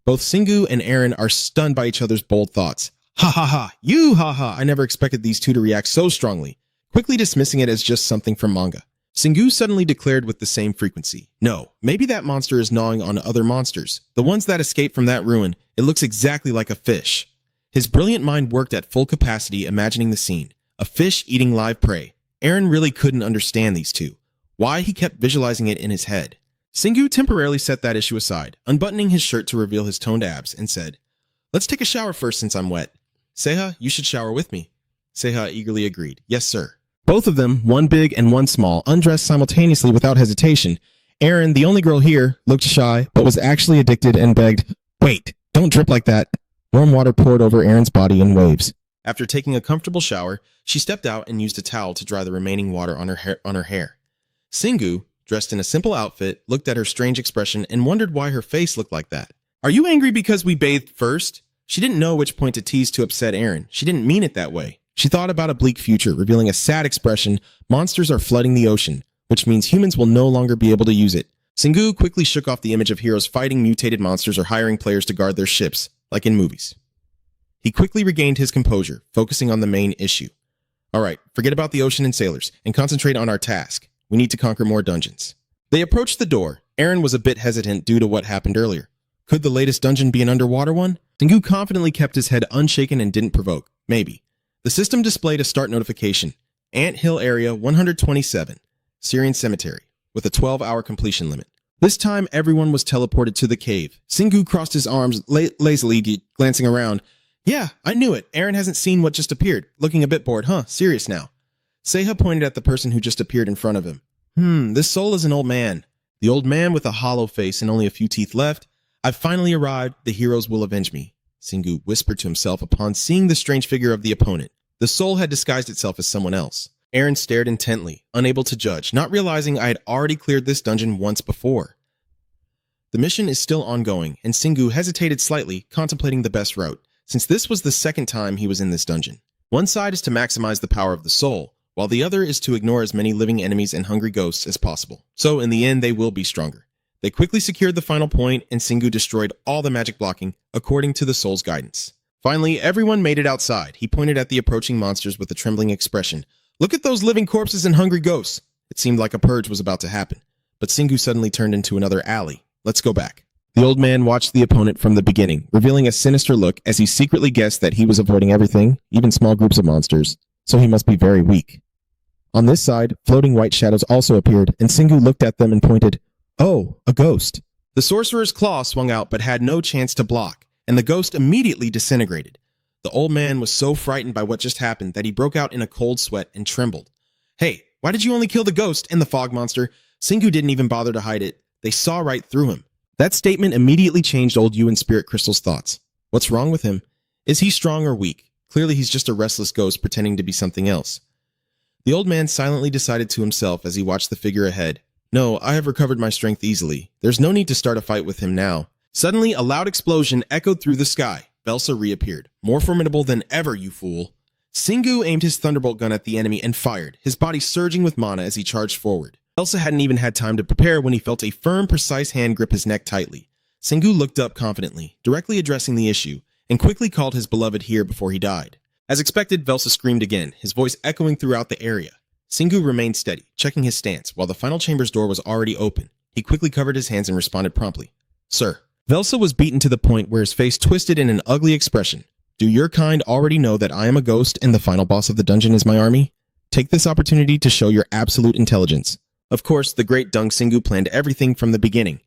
Both Singu and Aaron are stunned by each other's bold thoughts. Ha ha ha, you ha ha, I never expected these two to react so strongly, quickly dismissing it as just something from manga. Singu suddenly declared with the same frequency, "No, maybe that monster is gnawing on other monsters. The ones that escaped from that ruin, it looks exactly like a fish." His brilliant mind worked at full capacity, imagining the scene. A fish eating live prey. Aaron really couldn't understand these two. Why he kept visualizing it in his head. Singu temporarily set that issue aside, unbuttoning his shirt to reveal his toned abs, and said, "Let's take a shower first since I'm wet." "Seha, you should shower with me." Seha eagerly agreed. "Yes, sir." Both of them, one big and one small, undressed simultaneously without hesitation. Aaron, the only girl here, looked shy, but was actually addicted and begged, "Wait, don't drip like that." Warm water poured over Aaron's body in waves. After taking a comfortable shower, she stepped out and used a towel to dry the remaining water on her hair. Singu, dressed in a simple outfit, looked at her strange expression and wondered why her face looked like that. "Are you angry because we bathed first?" She didn't know which point to tease to upset Aaron. She didn't mean it that way. She thought about a bleak future, revealing a sad expression. Monsters are flooding the ocean, which means humans will no longer be able to use it. Singu quickly shook off the image of heroes fighting mutated monsters or hiring players to guard their ships, like in movies. He quickly regained his composure, focusing on the main issue. "All right, forget about the ocean and sailors, and concentrate on our task. We need to conquer more dungeons." They approached the door. Aaron was a bit hesitant due to what happened earlier. Could the latest dungeon be an underwater one? Singu confidently kept his head unshaken and didn't provoke. Maybe. The system displayed a start notification. Ant Hill Area 127, Syrian Cemetery, with a 12-hour completion limit. This time, everyone was teleported to the cave. Singu crossed his arms lazily, glancing around. "Yeah, I knew it. Aaron hasn't seen what just appeared. Looking a bit bored, huh? Serious now." Seha pointed at the person who just appeared in front of him. This soul is an old man. The old man with a hollow face and only a few teeth left. "I've finally arrived. The heroes will avenge me," Singu whispered to himself upon seeing the strange figure of the opponent. The soul had disguised itself as someone else. Aaron stared intently, unable to judge, not realizing I had already cleared this dungeon once before. The mission is still ongoing, and Singu hesitated slightly, contemplating the best route, since this was the second time he was in this dungeon. One side is to maximize the power of the soul, while the other is to ignore as many living enemies and hungry ghosts as possible. So in the end, they will be stronger. They quickly secured the final point, and Singu destroyed all the magic blocking, according to the soul's guidance. Finally, everyone made it outside. He pointed at the approaching monsters with a trembling expression. "Look at those living corpses and hungry ghosts." It seemed like a purge was about to happen, but Singu suddenly turned into another alley. "Let's go back." The old man watched the opponent from the beginning, revealing a sinister look as he secretly guessed that he was avoiding everything, even small groups of monsters, so he must be very weak. On this side, floating white shadows also appeared, and Singu looked at them and pointed, "Oh, a ghost." The sorcerer's claw swung out but had no chance to block, and the ghost immediately disintegrated. The old man was so frightened by what just happened that he broke out in a cold sweat and trembled. "Hey, why did you only kill the ghost and the fog monster?" Singu didn't even bother to hide it. They saw right through him. That statement immediately changed old Yu and Spirit Crystal's thoughts. What's wrong with him? Is he strong or weak? Clearly he's just a restless ghost pretending to be something else. The old man silently decided to himself as he watched the figure ahead. "No, I have recovered my strength easily. There's no need to start a fight with him now." Suddenly, a loud explosion echoed through the sky. Velsa reappeared. "More formidable than ever, you fool." Singu aimed his thunderbolt gun at the enemy and fired, his body surging with mana as he charged forward. Velsa hadn't even had time to prepare when he felt a firm, precise hand grip his neck tightly. Singu looked up confidently, directly addressing the issue, and quickly called his beloved here before he died. As expected, Velsa screamed again, his voice echoing throughout the area. Singu remained steady, checking his stance, while the final chamber's door was already open. He quickly covered his hands and responded promptly. "Sir." Velsa was beaten to the point where his face twisted in an ugly expression. "Do your kind already know that I am a ghost and the final boss of the dungeon is my army? Take this opportunity to show your absolute intelligence." Of course, the great Dung Singu planned everything from the beginning.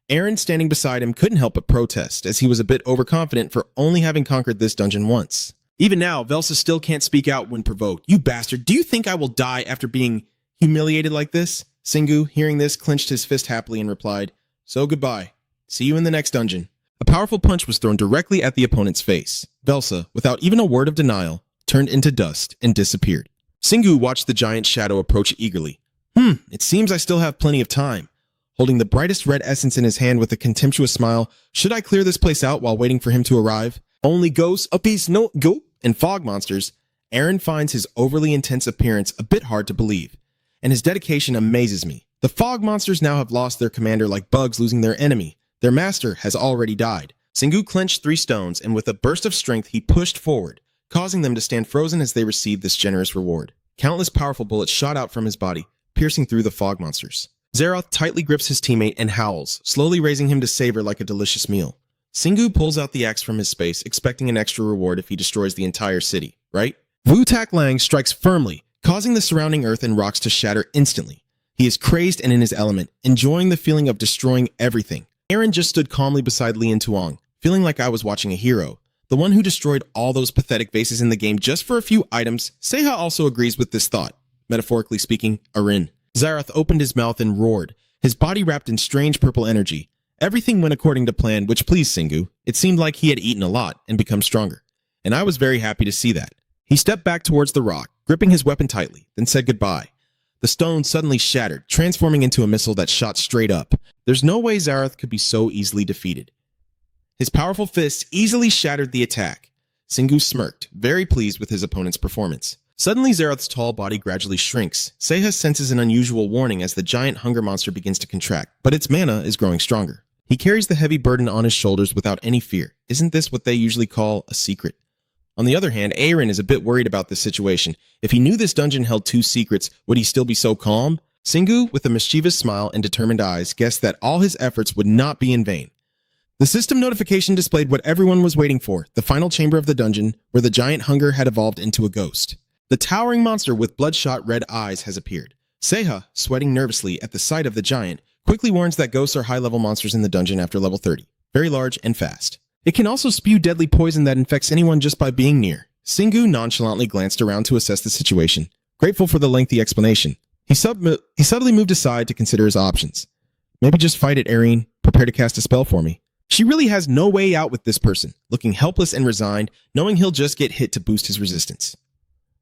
Aaron, standing beside him, couldn't help but protest, as he was a bit overconfident for only having conquered this dungeon once. Even now, Velsa still can't speak out when provoked. "You bastard, do you think I will die after being humiliated like this?" Singu, hearing this, clenched his fist happily and replied, "So goodbye. See you in the next dungeon." A powerful punch was thrown directly at the opponent's face. Velsa, without even a word of denial, turned into dust and disappeared. Singu watched the giant shadow approach eagerly. It seems I still have plenty of time." Holding the brightest red essence in his hand with a contemptuous smile, "Should I clear this place out while waiting for him to arrive? Only ghosts, a piece, no go, and fog monsters." Aaron finds his overly intense appearance a bit hard to believe, and his dedication amazes me. The fog monsters now have lost their commander like bugs losing their enemy. Their master has already died. Singu clenched 3 stones, and with a burst of strength he pushed forward, causing them to stand frozen as they received this generous reward. Countless powerful bullets shot out from his body, piercing through the fog monsters. Zeroth tightly grips his teammate and howls, slowly raising him to savor like a delicious meal. Singu pulls out the axe from his space, expecting an extra reward if he destroys the entire city, right? Wu Tak Lang strikes firmly, causing the surrounding earth and rocks to shatter instantly. He is crazed and in his element, enjoying the feeling of destroying everything. Aaron just stood calmly beside Lian Tuong, feeling like I was watching a hero, the one who destroyed all those pathetic vases in the game just for a few items. Seha also agrees with this thought. Metaphorically speaking, Arin. Zarath opened his mouth and roared, his body wrapped in strange purple energy. Everything went according to plan, which pleased Singu. It seemed like he had eaten a lot and become stronger, and I was very happy to see that. He stepped back towards the rock, gripping his weapon tightly, then said goodbye. The stone suddenly shattered, transforming into a missile that shot straight up. There's no way Zarath could be so easily defeated. His powerful fists easily shattered the attack. Singu smirked, very pleased with his opponent's performance. Suddenly, Zarath's tall body gradually shrinks. Seha senses an unusual warning as the giant hunger monster begins to contract, but its mana is growing stronger. He carries the heavy burden on his shoulders without any fear. Isn't this what they usually call a secret? On the other hand, Aaron is a bit worried about this situation. If he knew this dungeon held 2 secrets, would he still be so calm? Singu, with a mischievous smile and determined eyes, guessed that all his efforts would not be in vain. The system notification displayed what everyone was waiting for, the final chamber of the dungeon, where the giant hunger had evolved into a ghost. The towering monster with bloodshot red eyes has appeared. Seha, sweating nervously at the sight of the giant, quickly warns that ghosts are high-level monsters in the dungeon after level 30, very large and fast. It can also spew deadly poison that infects anyone just by being near. Singu nonchalantly glanced around to assess the situation, grateful for the lengthy explanation. He subtly moved aside to consider his options. Maybe just fight it, Erin. Prepare to cast a spell for me. She really has no way out with this person, looking helpless and resigned, knowing he'll just get hit to boost his resistance.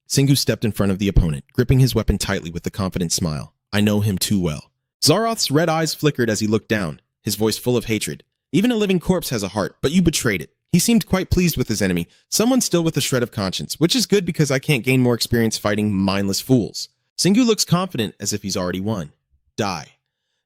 Singu stepped in front of the opponent, gripping his weapon tightly with a confident smile. I know him too well. Zaroth's red eyes flickered as he looked down, his voice full of hatred. Even a living corpse has a heart, but you betrayed it. He seemed quite pleased with his enemy, someone still with a shred of conscience, which is good because I can't gain more experience fighting mindless fools. Singu looks confident as if he's already won. Die.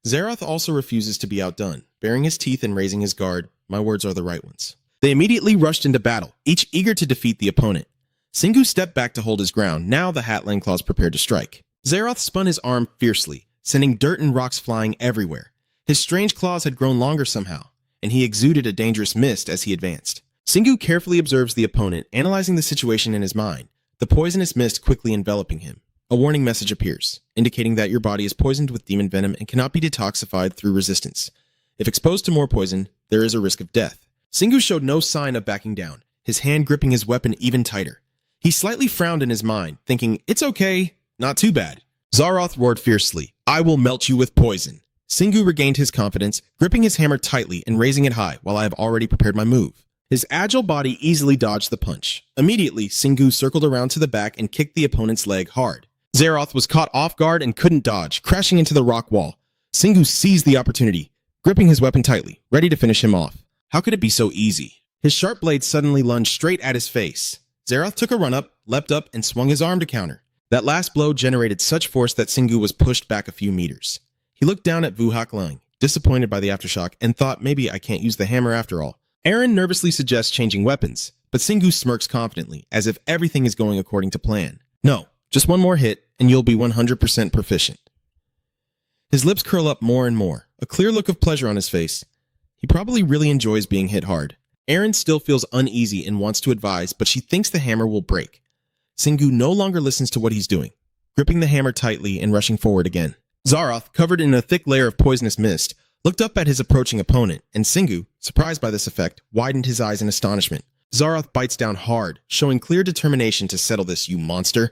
Zarath also refuses to be outdone, baring his teeth and raising his guard. My words are the right ones. They immediately rushed into battle, each eager to defeat the opponent. Singu stepped back to hold his ground, now the Hatlang claws prepared to strike. Zarath spun his arm fiercely, sending dirt and rocks flying everywhere. His strange claws had grown longer somehow, and he exuded a dangerous mist as he advanced. Singu carefully observes the opponent, analyzing the situation in his mind, the poisonous mist quickly enveloping him. A warning message appears, indicating that your body is poisoned with demon venom and cannot be detoxified through resistance. If exposed to more poison, there is a risk of death. Singu showed no sign of backing down, his hand gripping his weapon even tighter. He slightly frowned in his mind, thinking, it's okay, not too bad. Zaroth roared fiercely, I will melt you with poison. Singu regained his confidence, gripping his hammer tightly and raising it high while I have already prepared my move. His agile body easily dodged the punch. Immediately, Singu circled around to the back and kicked the opponent's leg hard. Zaroth was caught off guard and couldn't dodge, crashing into the rock wall. Singu seized the opportunity, gripping his weapon tightly, ready to finish him off. How could it be so easy? His sharp blade suddenly lunged straight at his face. Zaroth took a run up, leapt up, and swung his arm to counter. That last blow generated such force that Singu was pushed back a few meters. He looked down at Wu Tak Lang, disappointed by the aftershock, and thought maybe I can't use the hammer after all. Aaron nervously suggests changing weapons, but Singu smirks confidently, as if everything is going according to plan. No, just one more hit, and you'll be 100% proficient. His lips curl up more and more, a clear look of pleasure on his face. He probably really enjoys being hit hard. Aaron still feels uneasy and wants to advise, but she thinks the hammer will break. Singu no longer listens to what he's doing, gripping the hammer tightly and rushing forward again. Zaroth, covered in a thick layer of poisonous mist, looked up at his approaching opponent, and Singu, surprised by this effect, widened his eyes in astonishment. Zaroth bites down hard, showing clear determination to settle this, you monster.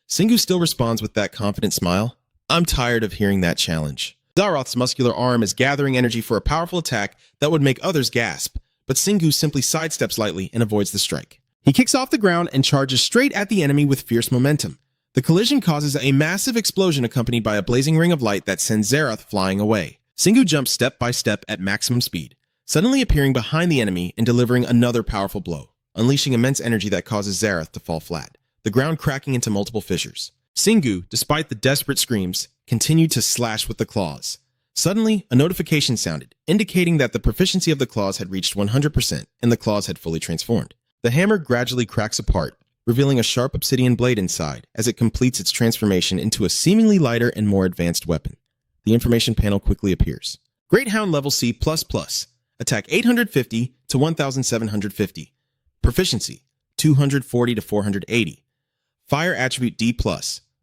Singu still responds with that confident smile. I'm tired of hearing that challenge. Zaroth's muscular arm is gathering energy for a powerful attack that would make others gasp, but Singu simply sidesteps lightly and avoids the strike. He kicks off the ground and charges straight at the enemy with fierce momentum. The collision causes a massive explosion accompanied by a blazing ring of light that sends Zaroth flying away. Singu jumps step by step at maximum speed, suddenly appearing behind the enemy and delivering another powerful blow, unleashing immense energy that causes Zaroth to fall flat, the ground cracking into multiple fissures. Singu, despite the desperate screams, continued to slash with the claws. Suddenly, a notification sounded, indicating that the proficiency of the claws had reached 100% and the claws had fully transformed. The hammer gradually cracks apart, revealing a sharp obsidian blade inside as it completes its transformation into a seemingly lighter and more advanced weapon. The information panel quickly appears. Great Hound level C++. Attack 850 to 1750. Proficiency 240 to 480. Fire attribute D+.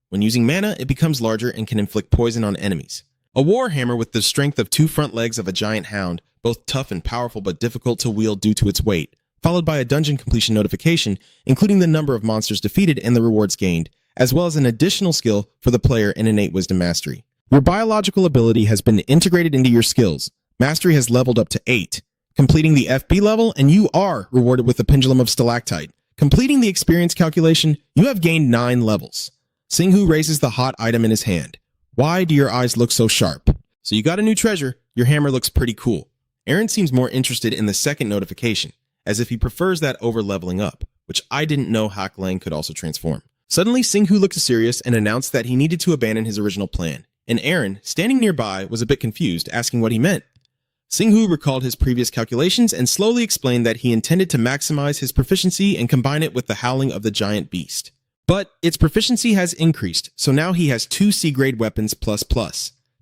When using mana, it becomes larger and can inflict poison on enemies. A warhammer with the strength of 2 front legs of a giant hound, both tough and powerful but difficult to wield due to its weight, followed by a dungeon completion notification, including the number of monsters defeated and the rewards gained, as well as an additional skill for the player in innate wisdom mastery. Your biological ability has been integrated into your skills. Mastery has leveled up to 8, completing the FB level, and you are rewarded with the Pendulum of Stalactite. Completing the experience calculation, you have gained 9 levels. Singhu raises the hot item in his hand. Why do your eyes look so sharp? So you got a new treasure. Your hammer looks pretty cool. Aaron seems more interested in the second notification, as if he prefers that over leveling up, which I didn't know Hak Lang could also transform. Suddenly, Singhu looked serious and announced that he needed to abandon his original plan, and Aaron, standing nearby, was a bit confused, asking what he meant. Singhu recalled his previous calculations and slowly explained that he intended to maximize his proficiency and combine it with the howling of the giant beast. But its proficiency has increased, so now he has 2 C-grade weapons ++.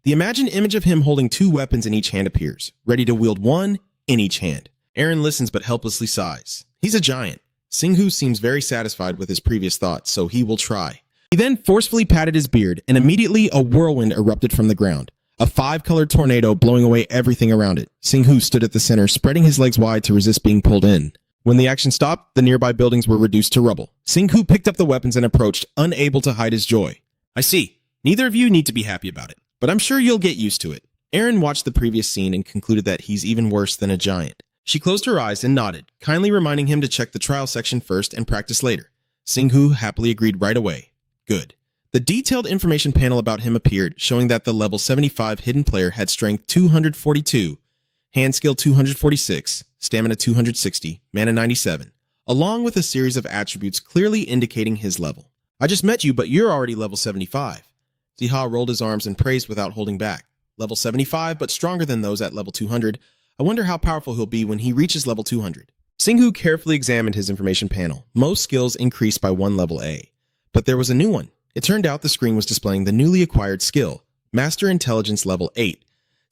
The imagined image of him holding 2 weapons in each hand appears, ready to wield one in each hand. Aaron listens but helplessly sighs. He's a giant. Singhu seems very satisfied with his previous thoughts, so he will try. He then forcefully patted his beard, and immediately a whirlwind erupted from the ground, a 5-colored tornado blowing away everything around it. Singhu stood at the center, spreading his legs wide to resist being pulled in. When the action stopped, the nearby buildings were reduced to rubble. Singhu picked up the weapons and approached, unable to hide his joy. I see. Neither of you need to be happy about it, but I'm sure you'll get used to it. Aaron watched the previous scene and concluded that he's even worse than a giant. She closed her eyes and nodded, kindly reminding him to check the trial section first and practice later. Singhu happily agreed right away. Good. The detailed information panel about him appeared, showing that the level 75 hidden player had strength 242, hand skill 246, stamina 260, mana 97, along with a series of attributes clearly indicating his level. I just met you, but you're already level 75. Ziha rolled his arms and praised without holding back. Level 75, but stronger than those at level 200. I wonder how powerful he'll be when he reaches level 200. Singhu carefully examined his information panel. Most skills increased by 1 level A. But there was a new one. It turned out the screen was displaying the newly acquired skill, Master Intelligence level 8.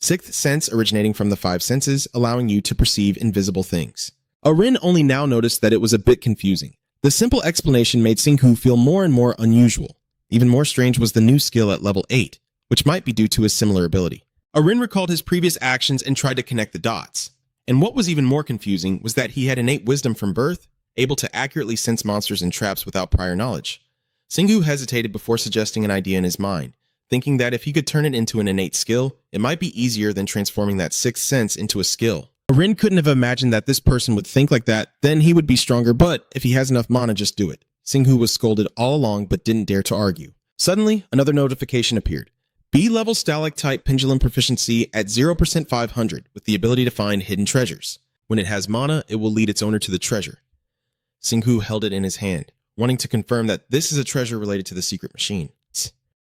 6th sense originating from the 5 senses, allowing you to perceive invisible things. Arin only now noticed that it was a bit confusing. The simple explanation made Singhu feel more and more unusual. Even more strange was the new skill at level 8, which might be due to his similar ability. Arin recalled his previous actions and tried to connect the dots. And what was even more confusing was that he had innate wisdom from birth, able to accurately sense monsters and traps without prior knowledge. Singhu hesitated before suggesting an idea in his mind, thinking that if he could turn it into an innate skill, it might be easier than transforming that 6th sense into a skill. Arin couldn't have imagined that this person would think like that, then he would be stronger, but if he has enough mana, just do it. Singhu was scolded all along but didn't dare to argue. Suddenly, another notification appeared. B-level stalactite pendulum proficiency at 0% 500 with the ability to find hidden treasures. When it has mana, it will lead its owner to the treasure. Singhu held it in his hand, wanting to confirm that this is a treasure related to the secret machine.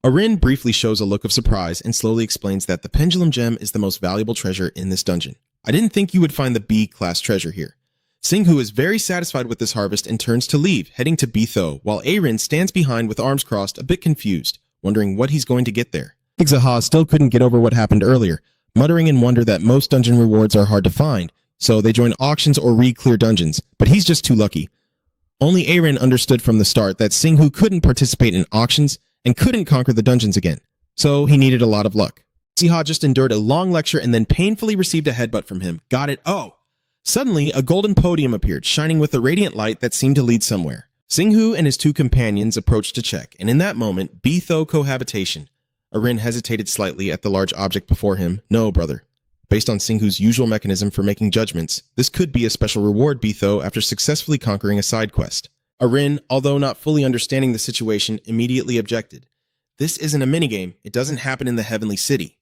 Arin briefly shows a look of surprise and slowly explains that the pendulum gem is the most valuable treasure in this dungeon. I didn't think you would find the B-class treasure here. Singhu is very satisfied with this harvest and turns to leave, heading to Bitho, while Arin stands behind with arms crossed, a bit confused, wondering what he's going to get there. Zaha still couldn't get over what happened earlier, muttering in wonder that most dungeon rewards are hard to find, so they join auctions or re-clear dungeons, but he's just too lucky. Only Aaron understood from the start that Singhu couldn't participate in auctions and couldn't conquer the dungeons again, so he needed a lot of luck. Ziha just endured a long lecture and then painfully received a headbutt from him. Got it. Oh! Suddenly, a golden podium appeared, shining with a radiant light that seemed to lead somewhere. Singhu and his two companions approached to check, and in that moment, Betho cohabitation. Arin hesitated slightly at the large object before him. No, brother. Based on Singhu's usual mechanism for making judgments, this could be a special reward, Betho, after successfully conquering a side quest. Arin, although not fully understanding the situation, immediately objected. This isn't a minigame. It doesn't happen in the Heavenly City.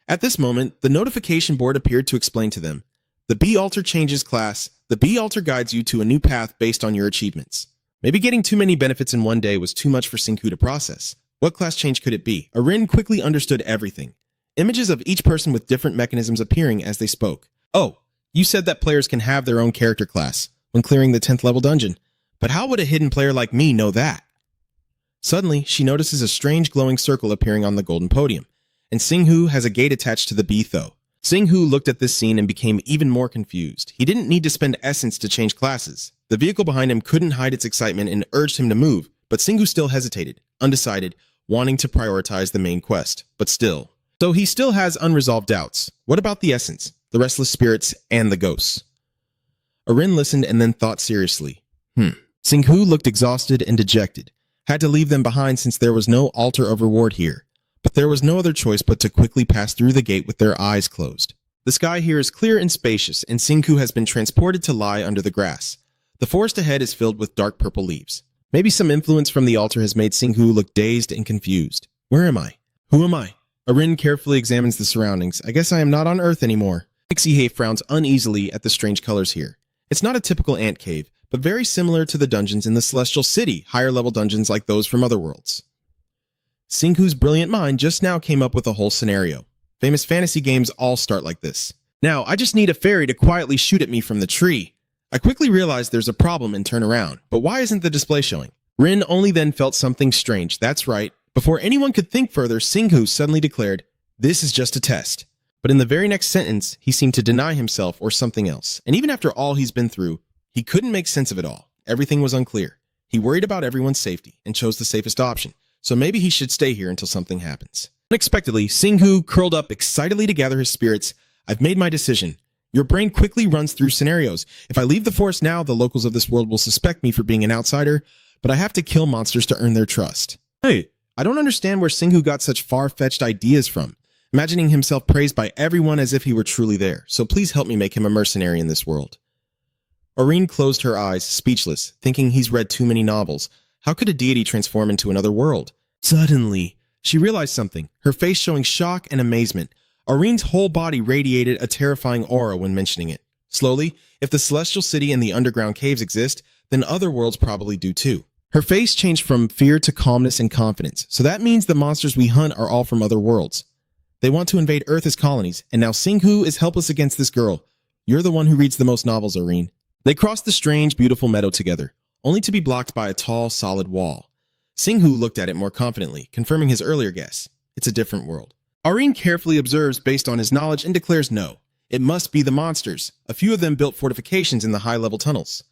At this moment, the notification board appeared to explain to them. The B-Alter changes class. The B-Alter guides you to a new path based on your achievements. Maybe getting too many benefits in one day was too much for Singhu to process. What class change could it be? Arin quickly understood everything. Images of each person with different mechanisms appearing as they spoke. Oh, you said that players can have their own character class when clearing the 10th level dungeon. But how would a hidden player like me know that? Suddenly, she notices a strange glowing circle appearing on the golden podium, and Singhu has a gate attached to the Betho. Singhu looked at this scene and became even more confused. He didn't need to spend essence to change classes. The vehicle behind him couldn't hide its excitement and urged him to move, but Singhu still hesitated, undecided, wanting to prioritize the main quest, but still. So he still has unresolved doubts. What about the essence, the restless spirits, and the ghosts? Arin listened and then thought seriously. Singhu looked exhausted and dejected. Had to leave them behind since there was no altar of reward here. But there was no other choice but to quickly pass through the gate with their eyes closed. The sky here is clear and spacious, and Singhu has been transported to lie under the grass. The forest ahead is filled with dark purple leaves. Maybe some influence from the altar has made Singhu look dazed and confused. Where am I? Who am I? Arin carefully examines the surroundings. I guess I am not on Earth anymore. Pixie frowns uneasily at the strange colors here. It's not a typical ant cave, but very similar to the dungeons in the Celestial City, higher-level dungeons like those from other worlds. Singhu's brilliant mind just now came up with a whole scenario. Famous fantasy games all start like this. Now, I just need a fairy to quietly shoot at me from the tree. I quickly realize there's a problem and turn around, but why isn't the display showing? Rin only then felt something strange, that's right. Before anyone could think further, Singhu suddenly declared, "This is just a test." But in the very next sentence, he seemed to deny himself or something else. And even after all he's been through, he couldn't make sense of it all. Everything was unclear. He worried about everyone's safety and chose the safest option. So maybe he should stay here until something happens. Unexpectedly, Singhu curled up excitedly to gather his spirits. I've made my decision. Your brain quickly runs through scenarios. If I leave the forest now, the locals of this world will suspect me for being an outsider, but I have to kill monsters to earn their trust. Hey, I don't understand where Singhu got such far-fetched ideas from, imagining himself praised by everyone as if he were truly there, so please help me make him a mercenary in this world. Aurene closed her eyes, speechless, thinking he's read too many novels. How could a deity transform into another world? Suddenly, she realized something, her face showing shock and amazement. Aurene's whole body radiated a terrifying aura when mentioning it. Slowly, if the Celestial City and the underground caves exist, then other worlds probably do too. Her face changed from fear to calmness and confidence, so that means the monsters we hunt are all from other worlds. They want to invade Earth as colonies, and now Singhu is helpless against this girl. You're the one who reads the most novels, Aurene. They crossed the strange, beautiful meadow together, only to be blocked by a tall, solid wall. Singhu looked at it more confidently, confirming his earlier guess. It's a different world. Aurene carefully observes based on his knowledge and declares no. It must be the monsters. A few of them built fortifications in the high-level tunnels.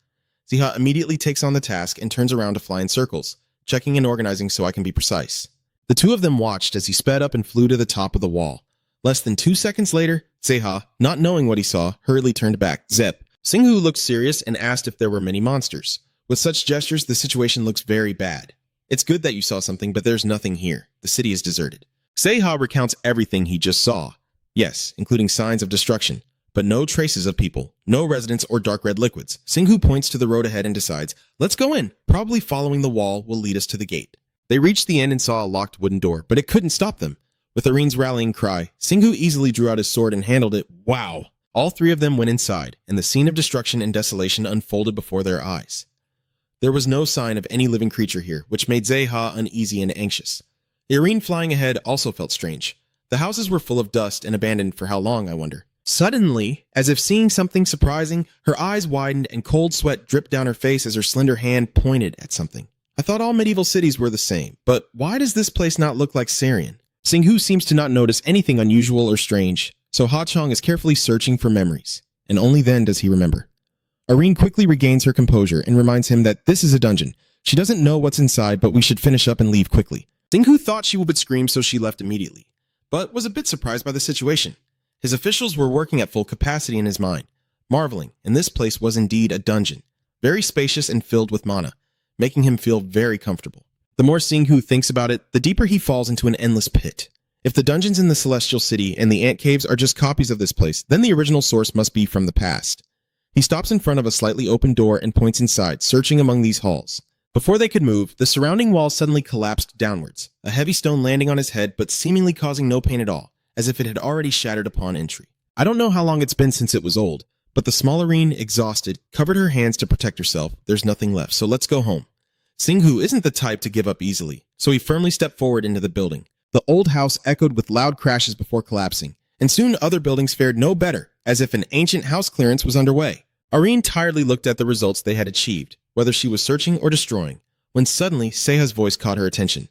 Ziha immediately takes on the task and turns around to fly in circles, checking and organizing so I can be precise. The two of them watched as he sped up and flew to the top of the wall. Less than 2 seconds later, Ziha, not knowing what he saw, hurriedly turned back. Zep. Singhu looked serious and asked if there were many monsters. With such gestures, the situation looks very bad. It's good that you saw something, but there's nothing here. The city is deserted. Ziha recounts everything he just saw. Yes, including signs of destruction, but no traces of people, no residents or dark red liquids. Singhu points to the road ahead and decides, let's go in. Probably following the wall will lead us to the gate. They reached the end and saw a locked wooden door, but it couldn't stop them. With Aurene's rallying cry, Singhu easily drew out his sword and handled it. Wow! All three of them went inside, and the scene of destruction and desolation unfolded before their eyes. There was no sign of any living creature here, which made Ziha uneasy and anxious. Aurene flying ahead also felt strange. The houses were full of dust and abandoned for how long, I wonder. Suddenly, as if seeing something surprising, her eyes widened and cold sweat dripped down her face as her slender hand pointed at something. I thought all medieval cities were the same, but why does this place not look like Sarian? Singhu seems to not notice anything unusual or strange, so Ha Chong is carefully searching for memories, and only then does he remember. Aurene quickly regains her composure and reminds him that this is a dungeon. She doesn't know what's inside, but we should finish up and leave quickly. Singhu thought she would scream, so she left immediately. but was a bit surprised by the situation. His officials were working at full capacity in his mind, marveling, and this place was indeed a dungeon, very spacious and filled with mana, making him feel very comfortable. The more Singhu thinks about it, the deeper he falls into an endless pit. If the dungeons in the Celestial City and the ant caves are just copies of this place, then the original source must be from the past. He stops in front of a slightly open door and points inside, searching among these halls. Before they could move, the surrounding walls suddenly collapsed downwards, a heavy stone landing on his head but seemingly causing no pain at all, as if it had already shattered upon entry. I don't know how long it's been since it was old, but the smallerine, exhausted, covered her hands to protect herself. There's nothing left, so let's go home. Singhu isn't the type to give up easily, so he firmly stepped forward into the building. The old house echoed with loud crashes before collapsing, and soon other buildings fared no better, as if an ancient house clearance was underway. Irene tiredly looked at the results they had achieved, whether she was searching or destroying, when suddenly Seha's voice caught her attention.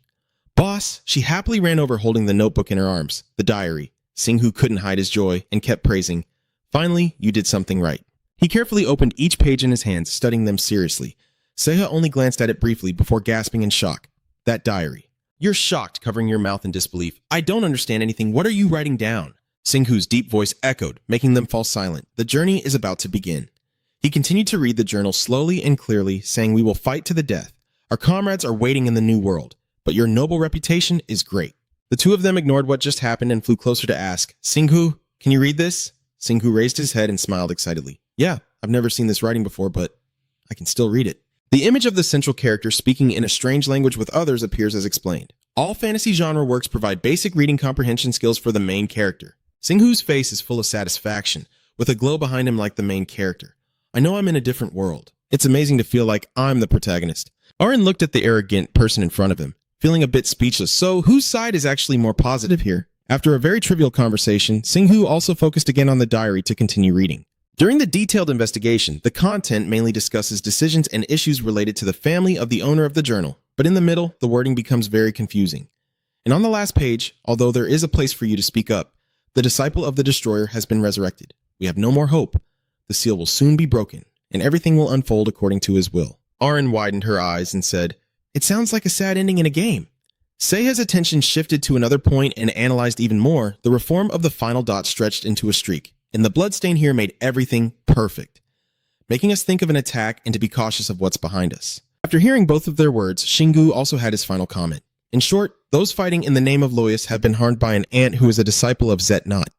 "Boss!" She happily ran over holding the notebook in her arms, the diary. Singhu couldn't hide his joy and kept praising. "Finally, you did something right." He carefully opened each page in his hands, studying them seriously. Seha only glanced at it briefly before gasping in shock. That diary. "You're shocked," covering your mouth in disbelief. "I don't understand anything. What are you writing down?" Singhu's deep voice echoed, making them fall silent. The journey is about to begin. He continued to read the journal slowly and clearly, saying, "We will fight to the death. Our comrades are waiting in the new world, but your noble reputation is great." The two of them ignored what just happened and flew closer to ask, "Singhu, can you read this?" Singhu raised his head and smiled excitedly. "Yeah, I've never seen this writing before, but I can still read it." The image of the central character speaking in a strange language with others appears as explained. All fantasy genre works provide basic reading comprehension skills for the main character. Singhu's face is full of satisfaction, with a glow behind him like the main character. "I know I'm in a different world. It's amazing to feel like I'm the protagonist." Aaron looked at the arrogant person in front of him, feeling a bit speechless. So, whose side is actually more positive here? After a very trivial conversation, Singhu also focused again on the diary to continue reading. During the detailed investigation, the content mainly discusses decisions and issues related to the family of the owner of the journal, but in the middle, the wording becomes very confusing. And on the last page, although there is a place for you to speak up, the disciple of the destroyer has been resurrected. We have no more hope. The seal will soon be broken, and everything will unfold according to his will. Aaron widened her eyes and said, "It sounds like a sad ending in a game." Seha's attention shifted to another point and analyzed even more. The reform of the final dot stretched into a streak, and the bloodstain here made everything perfect, making us think of an attack and to be cautious of what's behind us. After hearing both of their words, Shingu also had his final comment. In short, those fighting in the name of Loyus have been harmed by an ant who is a disciple of Zet Not.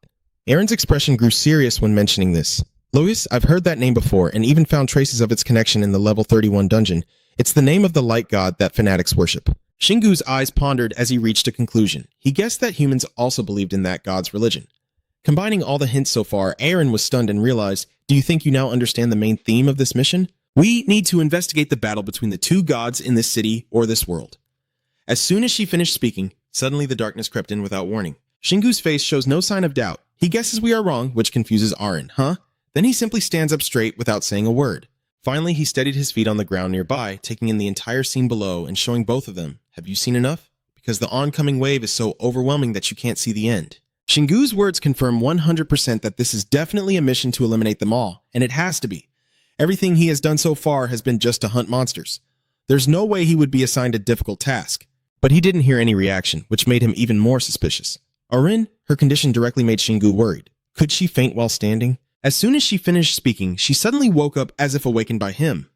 Aaron's expression grew serious when mentioning this. "Loyus, I've heard that name before and even found traces of its connection in the level 31 dungeon. It's the name of the light god that fanatics worship." Shingu's eyes pondered as he reached a conclusion. He guessed that humans also believed in that god's religion. Combining all the hints so far, Aaron was stunned and realized, "Do you think you now understand the main theme of this mission? We need to investigate the battle between the two gods in this city or this world." As soon as she finished speaking, suddenly the darkness crept in without warning. Shingu's face shows no sign of doubt. He guesses we are wrong, which confuses Aaron. Huh? Then he simply stands up straight without saying a word. Finally, he steadied his feet on the ground nearby, taking in the entire scene below and showing both of them, "Have you seen enough? Because the oncoming wave is so overwhelming that you can't see the end." Shingu's words confirm 100% that this is definitely a mission to eliminate them all, and it has to be. Everything he has done so far has been just to hunt monsters. There's no way he would be assigned a difficult task. But he didn't hear any reaction, which made him even more suspicious. Orin, her condition directly made Shingu worried. Could she faint while standing? As soon as she finished speaking, she suddenly woke up as if awakened by him.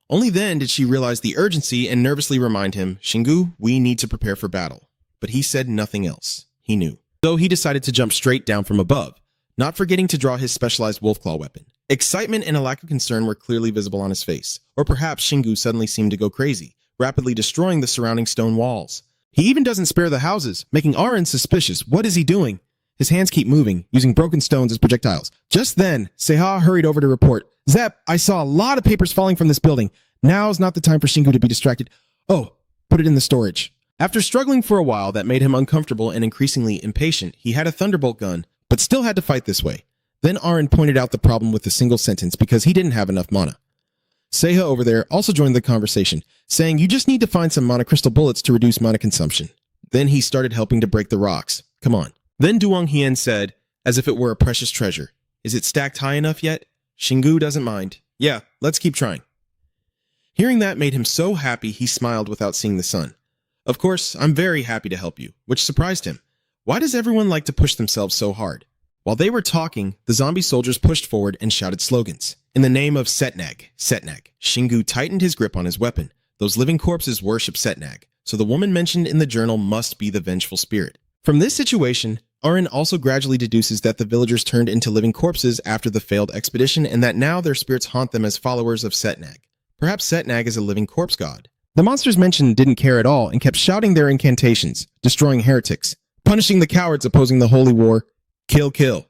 Only then did she realize the urgency and nervously remind him, "Shingu, we need to prepare for battle." But he said nothing else. He knew. So he decided to jump straight down from above, not forgetting to draw his specialized wolf-claw weapon. Excitement and a lack of concern were clearly visible on his face. Or perhaps Shingu suddenly seemed to go crazy, rapidly destroying the surrounding stone walls. He even doesn't spare the houses, making Aaron suspicious. What is he doing? His hands keep moving, using broken stones as projectiles. Just then, Seha hurried over to report, "Zep, I saw a lot of papers falling from this building. Now's not the time for Shingu to be distracted. Oh, put it in the storage." After struggling for a while that made him uncomfortable and increasingly impatient, he had a thunderbolt gun, but still had to fight this way. Then Aaron pointed out the problem with a single sentence because he didn't have enough mana. Seha over there also joined the conversation, saying you just need to find some mana crystal bullets to reduce mana consumption. Then he started helping to break the rocks. Come on. Then Duong Hien said, as if it were a precious treasure, "Is it stacked high enough yet?" Shingu doesn't mind. "Yeah, let's keep trying." Hearing that made him so happy he smiled without seeing the sun. "Of course, I'm very happy to help you," which surprised him. Why does everyone like to push themselves so hard? While they were talking, the zombie soldiers pushed forward and shouted slogans. In the name of Setnag, Setnag, Shingu tightened his grip on his weapon. Those living corpses worship Setnag, so the woman mentioned in the journal must be the vengeful spirit. From this situation, Arin also gradually deduces that the villagers turned into living corpses after the failed expedition and that now their spirits haunt them as followers of Setnag. Perhaps Setnag is a living corpse god. The monsters mentioned didn't care at all and kept shouting their incantations, destroying heretics, punishing the cowards opposing the holy war, kill, kill.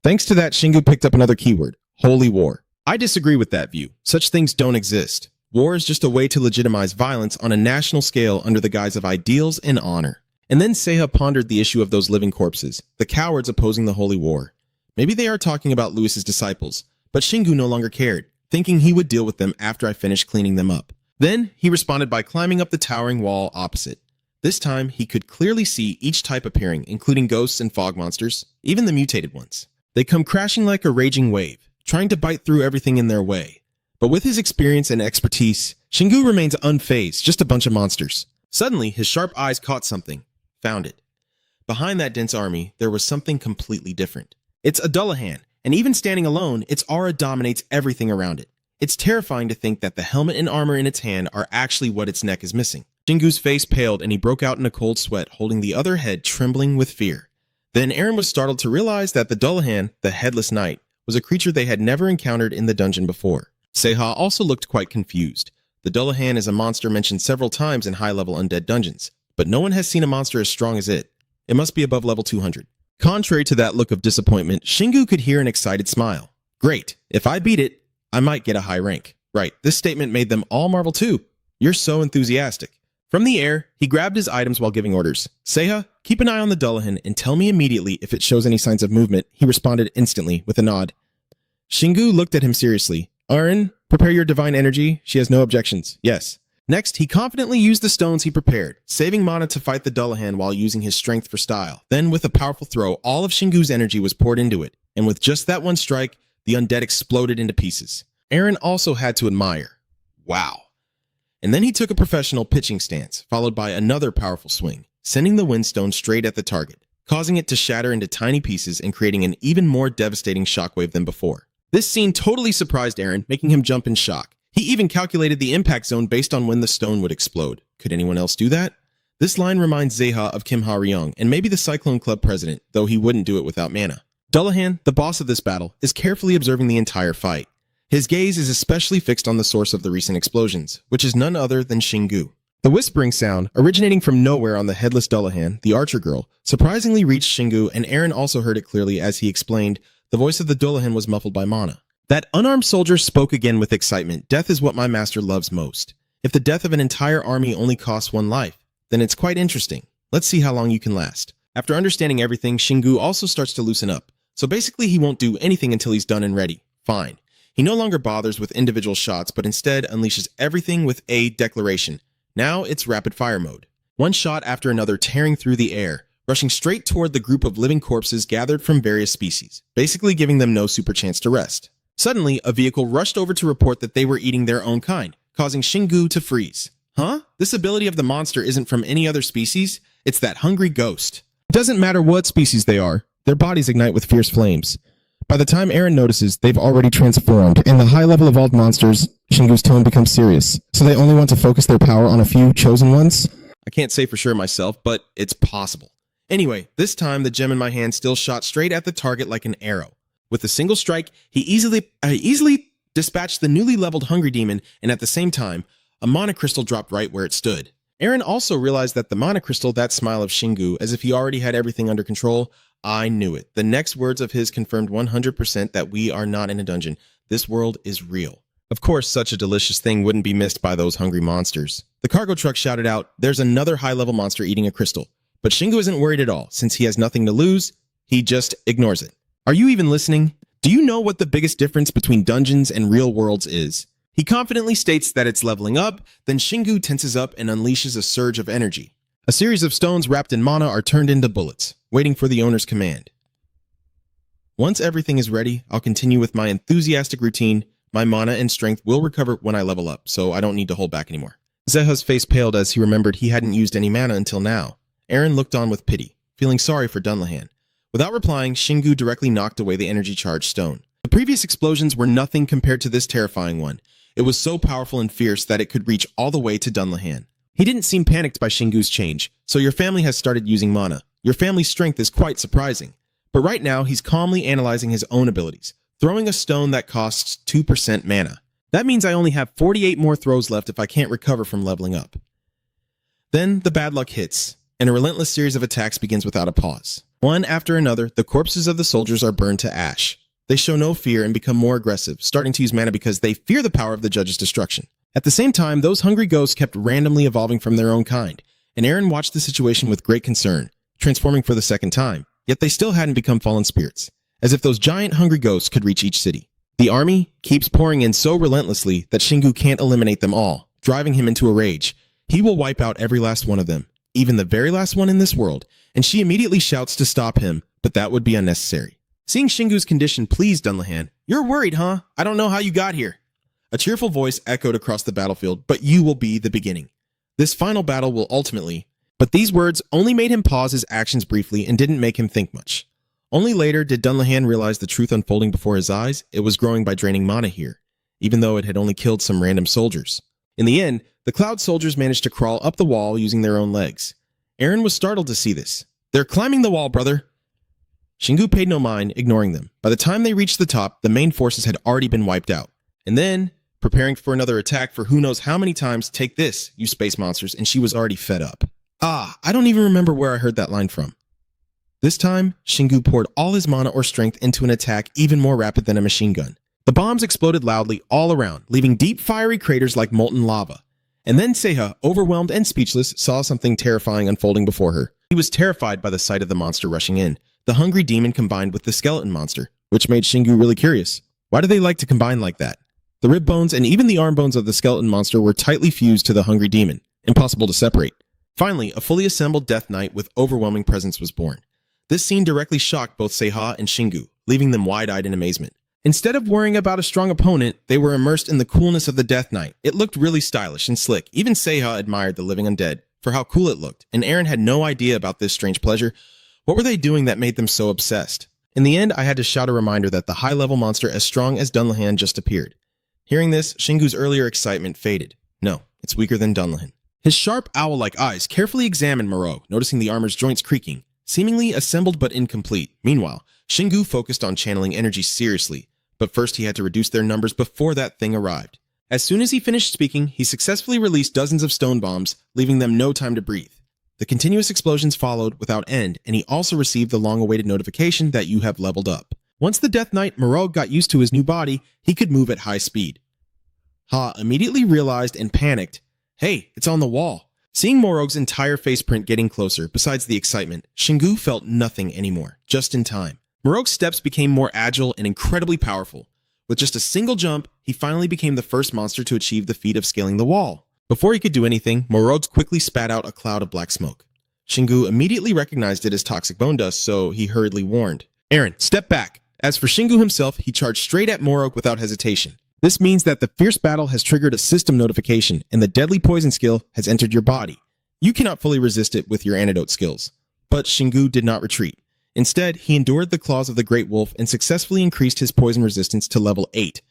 Thanks to that, Shingu picked up another keyword, holy war. I disagree with that view. Such things don't exist. War is just a way to legitimize violence on a national scale under the guise of ideals and honor. And then Seiha pondered the issue of those living corpses, the cowards opposing the holy war. Maybe they are talking about Lewis's disciples, but Shingu no longer cared, thinking he would deal with them after I finished cleaning them up. Then he responded by climbing up the towering wall opposite. This time, he could clearly see each type appearing, including ghosts and fog monsters, even the mutated ones. They come crashing like a raging wave, trying to bite through everything in their way. But with his experience and expertise, Shingu remains unfazed, just a bunch of monsters. Suddenly, his sharp eyes caught something. Found it. Behind that dense army, there was something completely different. It's a Dullahan, and even standing alone, its aura dominates everything around it. It's terrifying to think that the helmet and armor in its hand are actually what its neck is missing. Shingu's face paled and he broke out in a cold sweat, holding the other head trembling with fear. Then Aaron was startled to realize that the Dullahan, the headless knight, was a creature they had never encountered in the dungeon before. Seiha also looked quite confused. The Dullahan is a monster mentioned several times in high-level undead dungeons, but no one has seen a monster as strong as it. It must be above level 200. Contrary to that look of disappointment, Shingu could hear an excited smile. Great, if I beat it, I might get a high rank. Right, this statement made them all marvel too. You're so enthusiastic. From the air, he grabbed his items while giving orders. Seiha, keep an eye on the Dullahan and tell me immediately if it shows any signs of movement. He responded instantly with a nod. Shingu looked at him seriously. Arin, prepare your divine energy. She has no objections. Yes. Next, he confidently used the stones he prepared, saving mana to fight the Dullahan while using his strength for style. Then, with a powerful throw, all of Shingu's energy was poured into it, and with just that one strike, the undead exploded into pieces. Aaron also had to admire. Wow. And then he took a professional pitching stance, followed by another powerful swing, sending the windstone straight at the target, causing it to shatter into tiny pieces and creating an even more devastating shockwave than before. This scene totally surprised Aaron, making him jump in shock. He even calculated the impact zone based on when the stone would explode. Could anyone else do that? This line reminds Seiha of Kim Ha-ryung and maybe the Cyclone Club president, though he wouldn't do it without mana. Dullahan, the boss of this battle, is carefully observing the entire fight. His gaze is especially fixed on the source of the recent explosions, which is none other than Shingu. The whispering sound, originating from nowhere on the headless Dullahan, the archer girl, surprisingly reached Shingu, and Aaron also heard it clearly as he explained, the voice of the Dullahan was muffled by mana. That unarmed soldier spoke again with excitement. Death is what my master loves most. If the death of an entire army only costs one life, then it's quite interesting. Let's see how long you can last. After understanding everything, Shingu also starts to loosen up. So basically he won't do anything until he's done and ready. Fine. He no longer bothers with individual shots, but instead unleashes everything with a declaration. Now it's rapid fire mode. One shot after another tearing through the air, rushing straight toward the group of living corpses gathered from various species, basically giving them no super chance to rest. Suddenly, a vehicle rushed over to report that they were eating their own kind, causing Shingu to freeze. Huh? This ability of the monster isn't from any other species? It's that hungry ghost. It doesn't matter what species they are, their bodies ignite with fierce flames. By the time Aaron notices, they've already transformed. In the high-level evolved monsters, Shingu's tone becomes serious, so they only want to focus their power on a few chosen ones? I can't say for sure myself, but it's possible. Anyway, this time the gem in my hand still shot straight at the target like an arrow. With a single strike, he easily dispatched the newly leveled Hungry Demon, and at the same time, a mana crystal dropped right where it stood. Aaron also realized that the mana crystal, that smile of Shingu, as if he already had everything under control. I knew it. The next words of his confirmed 100% that we are not in a dungeon. This world is real. Of course, such a delicious thing wouldn't be missed by those hungry monsters. The cargo truck shouted out, there's another high-level monster eating a crystal. But Shingu isn't worried at all. Since he has nothing to lose, he just ignores it. Are you even listening? Do you know what the biggest difference between dungeons and real worlds is? He confidently states that it's leveling up, then Shingu tenses up and unleashes a surge of energy. A series of stones wrapped in mana are turned into bullets, waiting for the owner's command. Once everything is ready, I'll continue with my enthusiastic routine. My mana and strength will recover when I level up, so I don't need to hold back anymore. Seiha's face paled as he remembered he hadn't used any mana until now. Aaron looked on with pity. feeling sorry for Dunlahan. Without replying, Shingu directly knocked away the energy-charged stone. The previous explosions were nothing compared to this terrifying one. It was so powerful and fierce that it could reach all the way to Dunlahan. He didn't seem panicked by Shingu's change, so your family has started using mana. Your family's strength is quite surprising. But right now, he's calmly analyzing his own abilities, throwing a stone that costs 2% mana. That means I only have 48 more throws left if I can't recover from leveling up. Then the bad luck hits, and a relentless series of attacks begins without a pause. One after another, the corpses of the soldiers are burned to ash. They show no fear and become more aggressive, starting to use mana because they fear the power of the judge's destruction. At the same time, those hungry ghosts kept randomly evolving from their own kind, and Eren watched the situation with great concern, transforming for the second time, yet they still hadn't become fallen spirits, as if those giant hungry ghosts could reach each city. The army keeps pouring in so relentlessly that Shingu can't eliminate them all, driving him into a rage. He will wipe out every last one of them, even the very last one in this world, and she immediately shouts to stop him, but that would be unnecessary. Seeing Shingu's condition pleased Dunlahan. "You're worried, huh? I don't know how you got here." A cheerful voice echoed across the battlefield, "But you will be the beginning. This final battle will ultimately..." But these words only made him pause his actions briefly and didn't make him think much. Only later did Dunlahan realize the truth unfolding before his eyes. It was growing by draining mana here, even though it had only killed some random soldiers. In the end, the Cloud soldiers managed to crawl up the wall using their own legs. Eren was startled to see this. "They're climbing the wall, brother." Shingu paid no mind, ignoring them. By the time they reached the top, the main forces had already been wiped out. And then, preparing for another attack for who knows how many times, "Take this, you space monsters," and she was already fed up. I don't even remember where I heard that line from. This time, Shingu poured all his mana or strength into an attack even more rapid than a machine gun. The bombs exploded loudly all around, leaving deep fiery craters like molten lava. And then Seiha, overwhelmed and speechless, saw something terrifying unfolding before her. He was terrified by the sight of the monster rushing in, the hungry demon combined with the skeleton monster, which made Shingu really curious. Why do they like to combine like that? The rib bones and even the arm bones of the skeleton monster were tightly fused to the hungry demon, impossible to separate. Finally, a fully assembled Death Knight with overwhelming presence was born. This scene directly shocked both Seiha and Shingu, leaving them wide-eyed in amazement. Instead of worrying about a strong opponent, they were immersed in the coolness of the Death Knight. It looked really stylish and slick. Even Seiha admired the living undead for how cool it looked, and Eren had no idea about this strange pleasure. What were they doing that made them so obsessed? In the end, I had to shout a reminder that the high-level monster as strong as Dunlahan just appeared. Hearing this, Shingu's earlier excitement faded. No, it's weaker than Dunlahan. His sharp owl-like eyes carefully examined Moreau, noticing the armor's joints creaking, seemingly assembled but incomplete. Meanwhile, Shingu focused on channeling energy seriously, but first he had to reduce their numbers before that thing arrived. As soon as he finished speaking, he successfully released dozens of stone bombs, leaving them no time to breathe. The continuous explosions followed without end, and he also received the long-awaited notification that you have leveled up. Once the Death Knight Moreau got used to his new body, he could move at high speed. Ha immediately realized and panicked. Hey, it's on the wall. Seeing Morog's entire faceprint getting closer, besides the excitement, Shingu felt nothing anymore, just in time. Morog's steps became more agile and incredibly powerful. With just a single jump, he finally became the first monster to achieve the feat of scaling the wall. Before he could do anything, Morog quickly spat out a cloud of black smoke. Shingu immediately recognized it as toxic bone dust, so he hurriedly warned, "Eren, step back." As for Shingu himself, he charged straight at Morog without hesitation. This means that the fierce battle has triggered a system notification, and the deadly poison skill has entered your body. You cannot fully resist it with your antidote skills. But Shingu did not retreat. Instead, he endured the claws of the Great Wolf and successfully increased his poison resistance to level 8,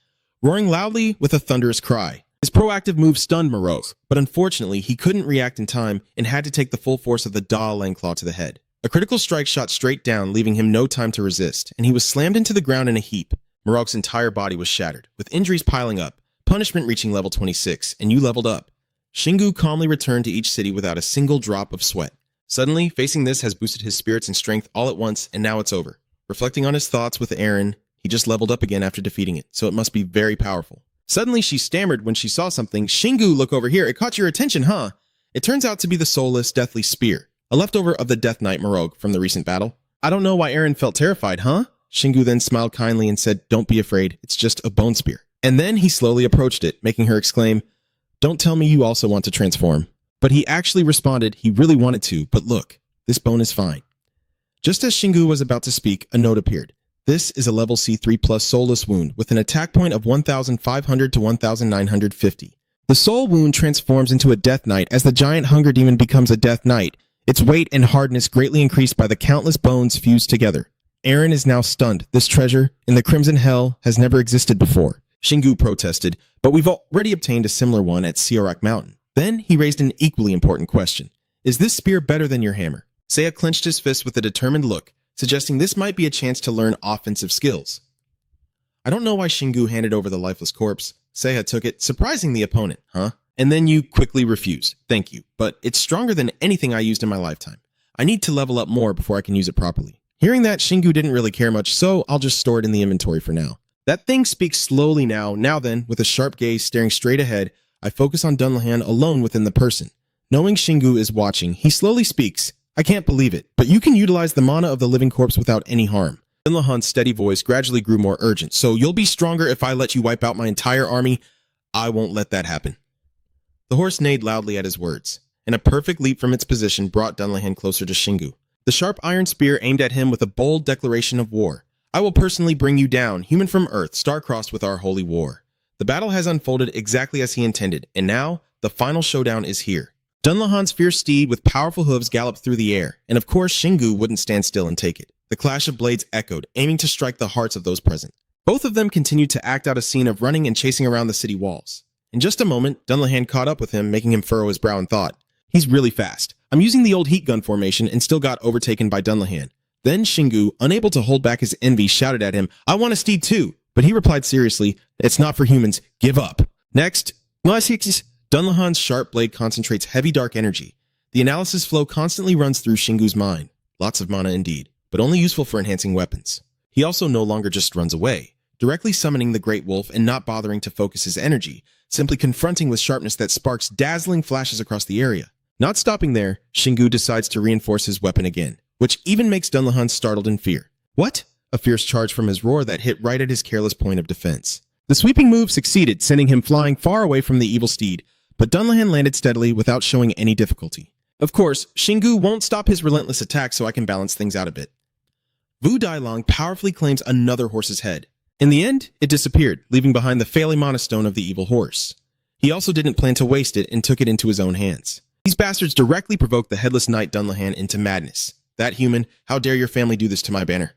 roaring loudly with a thunderous cry. His proactive move stunned Morog, but unfortunately, he couldn't react in time and had to take the full force of the Da Langclaw to the head. A critical strike shot straight down, leaving him no time to resist, and he was slammed into the ground in a heap. Morog's entire body was shattered, with injuries piling up, punishment reaching level 26, and you leveled up. Shingu calmly returned to each city without a single drop of sweat. Suddenly, facing this has boosted his spirits and strength all at once, and now it's over. Reflecting on his thoughts with Eren, he just leveled up again after defeating it, so it must be very powerful. Suddenly, she stammered when she saw something. "Shingu, look over here. It caught your attention, huh?" It turns out to be the soulless, deathly spear, a leftover of the Death Knight Morog from the recent battle. "I don't know why Eren felt terrified, huh?" Shingu then smiled kindly and said, "Don't be afraid. It's just a bone spear." And then he slowly approached it, making her exclaim, "Don't tell me you also want to transform." But he actually responded he really wanted to, but look, this bone is fine. Just as Shingu was about to speak, a note appeared. This is a level C3 plus soulless wound with an attack point of 1,500 to 1,950. The soul wound transforms into a Death Knight as the giant hunger demon becomes a Death Knight. its weight and hardness greatly increased by the countless bones fused together. Eren is now stunned. This treasure in the Crimson Hell has never existed before. Shingu protested, but we've already obtained a similar one at Siorak Mountain. Then he raised an equally important question. Is this spear better than your hammer? Seiya clenched his fist with a determined look, suggesting this might be a chance to learn offensive skills. I don't know why Shingu handed over the lifeless corpse. Seiya took it, surprising the opponent, huh? And then you quickly refused. Thank you, but it's stronger than anything I used in my lifetime. I need to level up more before I can use it properly. Hearing that, Shingu didn't really care much, so I'll just store it in the inventory for now. That thing speaks slowly now. Now then, with a sharp gaze staring straight ahead, I focus on Dunlahan alone within the person. Knowing Shingu is watching, he slowly speaks. I can't believe it, but you can utilize the mana of the living corpse without any harm. Dunlahan's steady voice gradually grew more urgent. So you'll be stronger if I let you wipe out my entire army? I won't let that happen. The horse neighed loudly at his words, and a perfect leap from its position brought Dunlahan closer to Shingu. The sharp iron spear aimed at him with a bold declaration of war. I will personally bring you down, human from Earth, star-crossed with our holy war. The battle has unfolded exactly as he intended, and now the final showdown is here. Dunlahan's fierce steed with powerful hooves galloped through the air, and of course Shingu wouldn't stand still and take it. The clash of blades echoed, aiming to strike the hearts of those present. Both of them continued to act out a scene of running and chasing around the city walls. In just a moment, Dunlahan caught up with him, making him furrow his brow and thought, he's really fast. I'm using the old heat gun formation and still got overtaken by Dunlahan. Then Shingu, unable to hold back his envy, shouted at him, I want a steed too. But he replied seriously, it's not for humans, give up. Next, Dunlahan's sharp blade concentrates heavy dark energy. The analysis flow constantly runs through Shingu's mind. Lots of mana indeed, but only useful for enhancing weapons. He also no longer just runs away, directly summoning the Great Wolf and not bothering to focus his energy, simply confronting with sharpness that sparks dazzling flashes across the area. Not stopping there, Shingu decides to reinforce his weapon again, which even makes Dunlahan startled in fear. What? A fierce charge from his roar that hit right at his careless point of defense. The sweeping move succeeded, sending him flying far away from the evil steed, but Dunlahan landed steadily without showing any difficulty. Of course, Shingu won't stop his relentless attack so I can balance things out a bit. Wu Dailong powerfully claims another horse's head. In the end, it disappeared, leaving behind the failing mana stone of the evil horse. He also didn't plan to waste it and took it into his own hands. These bastards directly provoked the headless knight Dunlahan into madness. That human, how dare your family do this to my banner?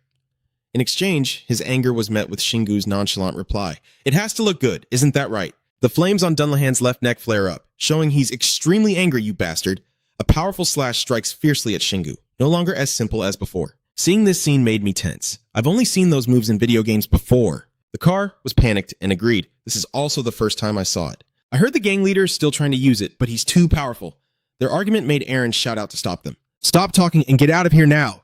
In exchange, his anger was met with Shingu's nonchalant reply. It has to look good, isn't that right? The flames on Dunlahan's left neck flare up, showing he's extremely angry, you bastard. A powerful slash strikes fiercely at Shingu, no longer as simple as before. Seeing this scene made me tense. I've only seen those moves in video games before. The car was panicked and agreed. This is also the first time I saw it. I heard the gang leader is still trying to use it, but he's too powerful. Their argument made Eren shout out to stop them. Stop talking and get out of here now!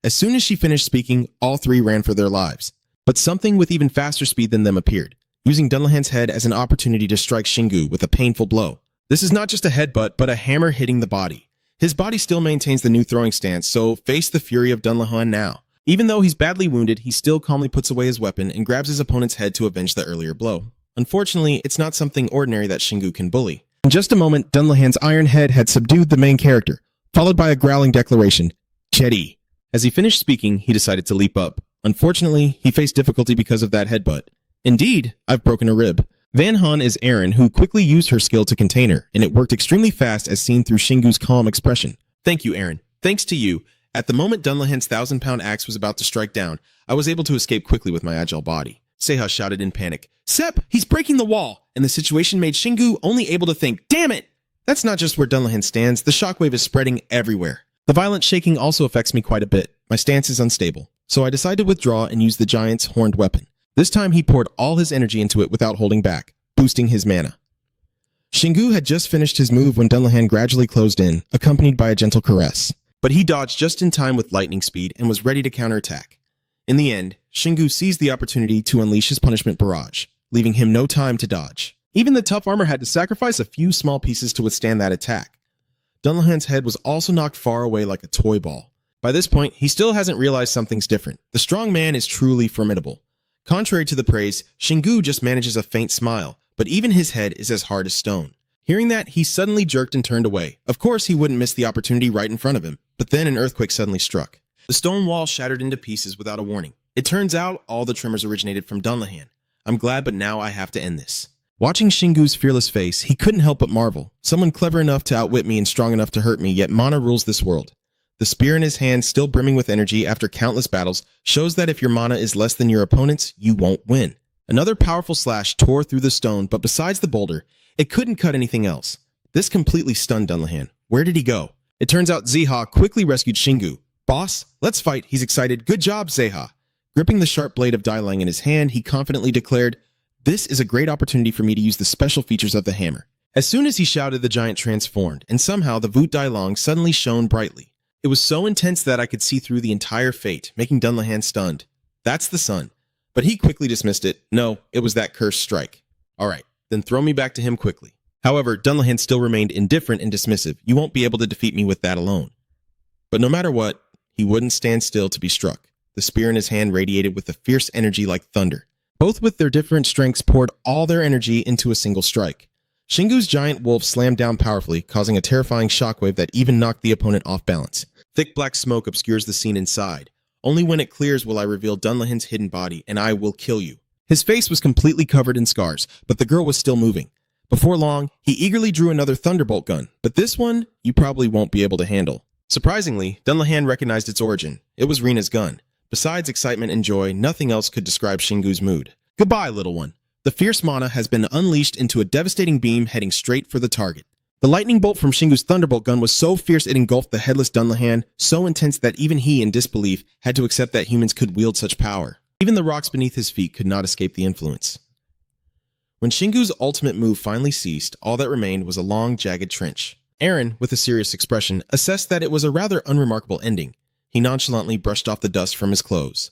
As soon as she finished speaking, all three ran for their lives. But something with even faster speed than them appeared, using Dunlahan's head as an opportunity to strike Shingu with a painful blow. This is not just a headbutt, but a hammer hitting the body. His body still maintains the new throwing stance, so face the fury of Dunlahan now. Even though he's badly wounded, he still calmly puts away his weapon and grabs his opponent's head to avenge the earlier blow. Unfortunately, it's not something ordinary that Shingu can bully. In just a moment, Dunlahan's iron head had subdued the main character, followed by a growling declaration, Chetty. As he finished speaking, he decided to leap up. Unfortunately, he faced difficulty because of that headbutt. Indeed, I've broken a rib. Van Han is Eren, who quickly used her skill to contain her, and it worked extremely fast as seen through Shingu's calm expression. Thank you, Eren. Thanks to you. At the moment Dunlahan's 1,000-pound axe was about to strike down, I was able to escape quickly with my agile body. Seiya shouted in panic, Sep, he's breaking the wall! And the situation made Shingu only able to think, damn it! That's not just where Dunlahan stands, the shockwave is spreading everywhere. The violent shaking also affects me quite a bit. My stance is unstable, so I decide to withdraw and use the giant's horned weapon. This time he poured all his energy into it without holding back, boosting his mana. Shingu had just finished his move when Dunlahan gradually closed in, accompanied by a gentle caress. But he dodged just in time with lightning speed and was ready to counterattack. In the end, Shingu seized the opportunity to unleash his punishment barrage, leaving him no time to dodge. Even the tough armor had to sacrifice a few small pieces to withstand that attack. Dunlahan's head was also knocked far away like a toy ball. By this point, he still hasn't realized something's different. The strong man is truly formidable. Contrary to the praise, Shingu just manages a faint smile, but even his head is as hard as stone. Hearing that, he suddenly jerked and turned away. Of course, he wouldn't miss the opportunity right in front of him, but then an earthquake suddenly struck. The stone wall shattered into pieces without a warning. It turns out all the tremors originated from Dunlahan. I'm glad, but now I have to end this. Watching Shingu's fearless face, he couldn't help but marvel. Someone clever enough to outwit me and strong enough to hurt me, yet mana rules this world. The spear in his hand, still brimming with energy after countless battles, shows that if your mana is less than your opponent's, you won't win. Another powerful slash tore through the stone, but besides the boulder, it couldn't cut anything else. This completely stunned Dunlahan. Where did he go? It turns out Zeha quickly rescued Shingu. Boss, let's fight, he's excited. Good job, Zeha. Gripping the sharp blade of Dailang in his hand, he confidently declared, "This is a great opportunity for me to use the special features of the hammer." As soon as he shouted, the giant transformed, and somehow the Voot Dailong suddenly shone brightly. It was so intense that I could see through the entire fate, making Dunlahan stunned. That's the sun. But he quickly dismissed it. No, it was that cursed strike. Alright, then throw me back to him quickly. However, Dunlahan still remained indifferent and dismissive. You won't be able to defeat me with that alone. But no matter what, he wouldn't stand still to be struck. The spear in his hand radiated with a fierce energy like thunder. Both with their different strengths poured all their energy into a single strike. Shingu's giant wolf slammed down powerfully, causing a terrifying shockwave that even knocked the opponent off balance. Thick black smoke obscures the scene inside. Only when it clears will I reveal Dunlahan's hidden body, and I will kill you. His face was completely covered in scars, but the girl was still moving. Before long, he eagerly drew another thunderbolt gun, but this one you probably won't be able to handle. Surprisingly, Dunlahan recognized its origin. It was Rina's gun. Besides excitement and joy, nothing else could describe Shingu's mood. Goodbye, little one. The fierce mana has been unleashed into a devastating beam heading straight for the target. The lightning bolt from Shingu's thunderbolt gun was so fierce it engulfed the headless Dunlahan, so intense that even he, in disbelief, had to accept that humans could wield such power. Even the rocks beneath his feet could not escape the influence. When Shingu's ultimate move finally ceased, all that remained was a long, jagged trench. Aaron, with a serious expression, assessed that it was a rather unremarkable ending. He nonchalantly brushed off the dust from his clothes.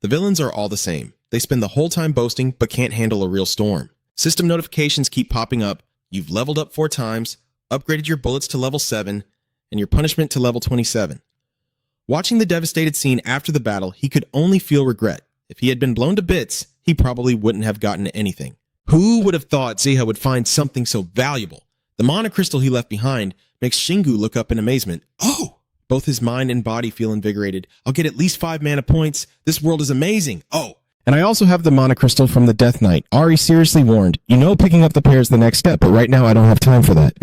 The villains are all the same. They spend the whole time boasting, but can't handle a real storm. System notifications keep popping up. You've leveled up 4 times, upgraded your bullets to level 7, and your punishment to level 27. Watching the devastated scene after the battle, he could only feel regret. If he had been blown to bits, he probably wouldn't have gotten anything. Who would have thought Zeha would find something so valuable? The mana crystal he left behind makes Shingu look up in amazement. Oh! Both his mind and body feel invigorated. I'll get at least 5 mana points. This world is amazing. Oh! And I also have the mana crystal from the Death Knight. Ari seriously warned, you know picking up the pair is the next step, but right now I don't have time for that.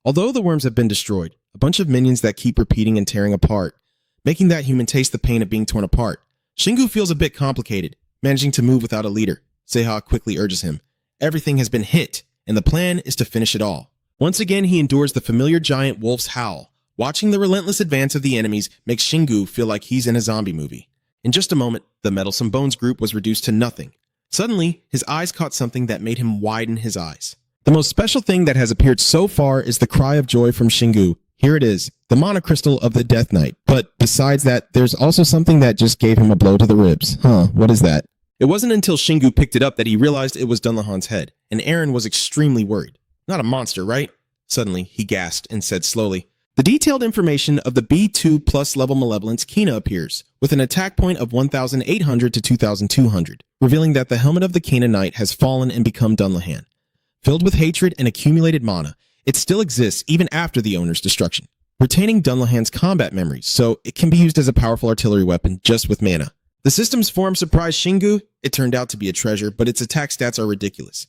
Although the worms have been destroyed, a bunch of minions that keep repeating and tearing apart, making that human taste the pain of being torn apart. Shingu feels a bit complicated, managing to move without a leader. Zeha quickly urges him. Everything has been hit, and the plan is to finish it all. Once again, he endures the familiar giant wolf's howl. Watching the relentless advance of the enemies makes Shingu feel like he's in a zombie movie. In just a moment, the Meddlesome Bones group was reduced to nothing. Suddenly, his eyes caught something that made him widen his eyes. The most special thing that has appeared so far is the cry of joy from Shingu. Here it is, the mana crystal of the Death Knight. But besides that, there's also something that just gave him a blow to the ribs. What is that? It wasn't until Shingu picked it up that he realized it was Dunlahan's head, and Aaron was extremely worried. Not a monster, right? Suddenly, he gasped and said slowly, the detailed information of the B2 plus level malevolence Kina appears, with an attack point of 1,800 to 2,200, revealing that the helmet of the Kina Knight has fallen and become Dunlahan. Filled with hatred and accumulated mana, it still exists even after the owner's destruction, retaining Dunlahan's combat memories, so it can be used as a powerful artillery weapon just with mana. The system's form surprised Shingu. It turned out to be a treasure, but its attack stats are ridiculous.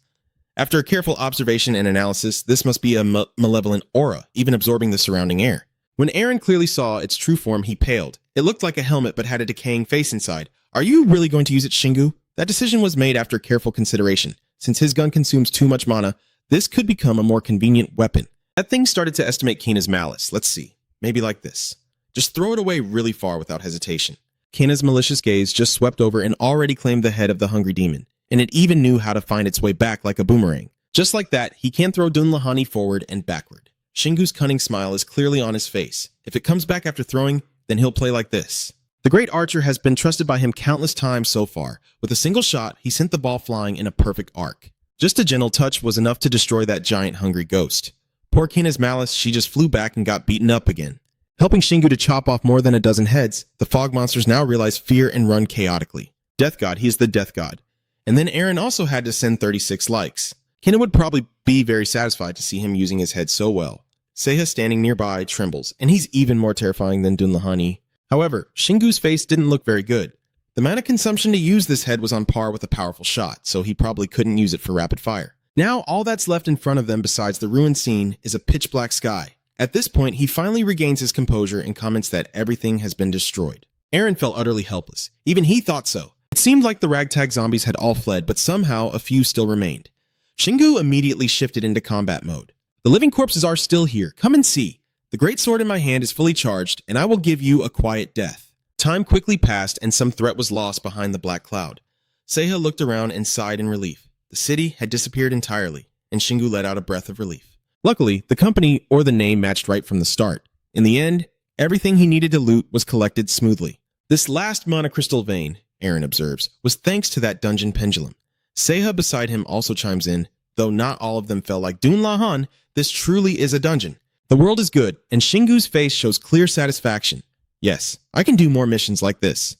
After a careful observation and analysis, this must be a malevolent aura, even absorbing the surrounding air. When Aaron clearly saw its true form, he paled. It looked like a helmet but had a decaying face inside. Are you really going to use it, Shingu? That decision was made after careful consideration. Since his gun consumes too much mana, this could become a more convenient weapon. That thing started to estimate Kina's malice. Let's see. Maybe like this. Just throw it away really far without hesitation. Kina's malicious gaze just swept over and already claimed the head of the hungry demon, and it even knew how to find its way back like a boomerang. Just like that, he can throw Dunlahani forward and backward. Shingu's cunning smile is clearly on his face. If it comes back after throwing, then he'll play like this. The great archer has been trusted by him countless times so far. With a single shot, he sent the ball flying in a perfect arc. Just a gentle touch was enough to destroy that giant hungry ghost. Poor Kina's malice, she just flew back and got beaten up again. Helping Shingu to chop off more than a dozen heads, the fog monsters now realize fear and run chaotically. Death God, he is the Death God. And then Aaron also had to send 36 likes. Kina would probably be very satisfied to see him using his head so well. Zeha standing nearby trembles, and he's even more terrifying than Dunlahani. However, Shingu's face didn't look very good. The mana consumption to use this head was on par with a powerful shot, so he probably couldn't use it for rapid fire. Now, all that's left in front of them besides the ruined scene is a pitch-black sky. At this point, he finally regains his composure and comments that everything has been destroyed. Eren felt utterly helpless. Even he thought so. It seemed like the ragtag zombies had all fled, but somehow a few still remained. Shingu immediately shifted into combat mode. The living corpses are still here. Come and see. The great sword in my hand is fully charged, and I will give you a quiet death. Time quickly passed, and some threat was lost behind the black cloud. Seiha looked around and sighed in relief. The city had disappeared entirely, and Shingu let out a breath of relief. Luckily, the company or the name matched right from the start. In the end, everything he needed to loot was collected smoothly. This last monocrystal vein, Eren observes, was thanks to that dungeon pendulum. Seiha beside him also chimes in, though not all of them felt like Dun Lahan, this truly is a dungeon. The world is good, and Shingu's face shows clear satisfaction. Yes, I can do more missions like this.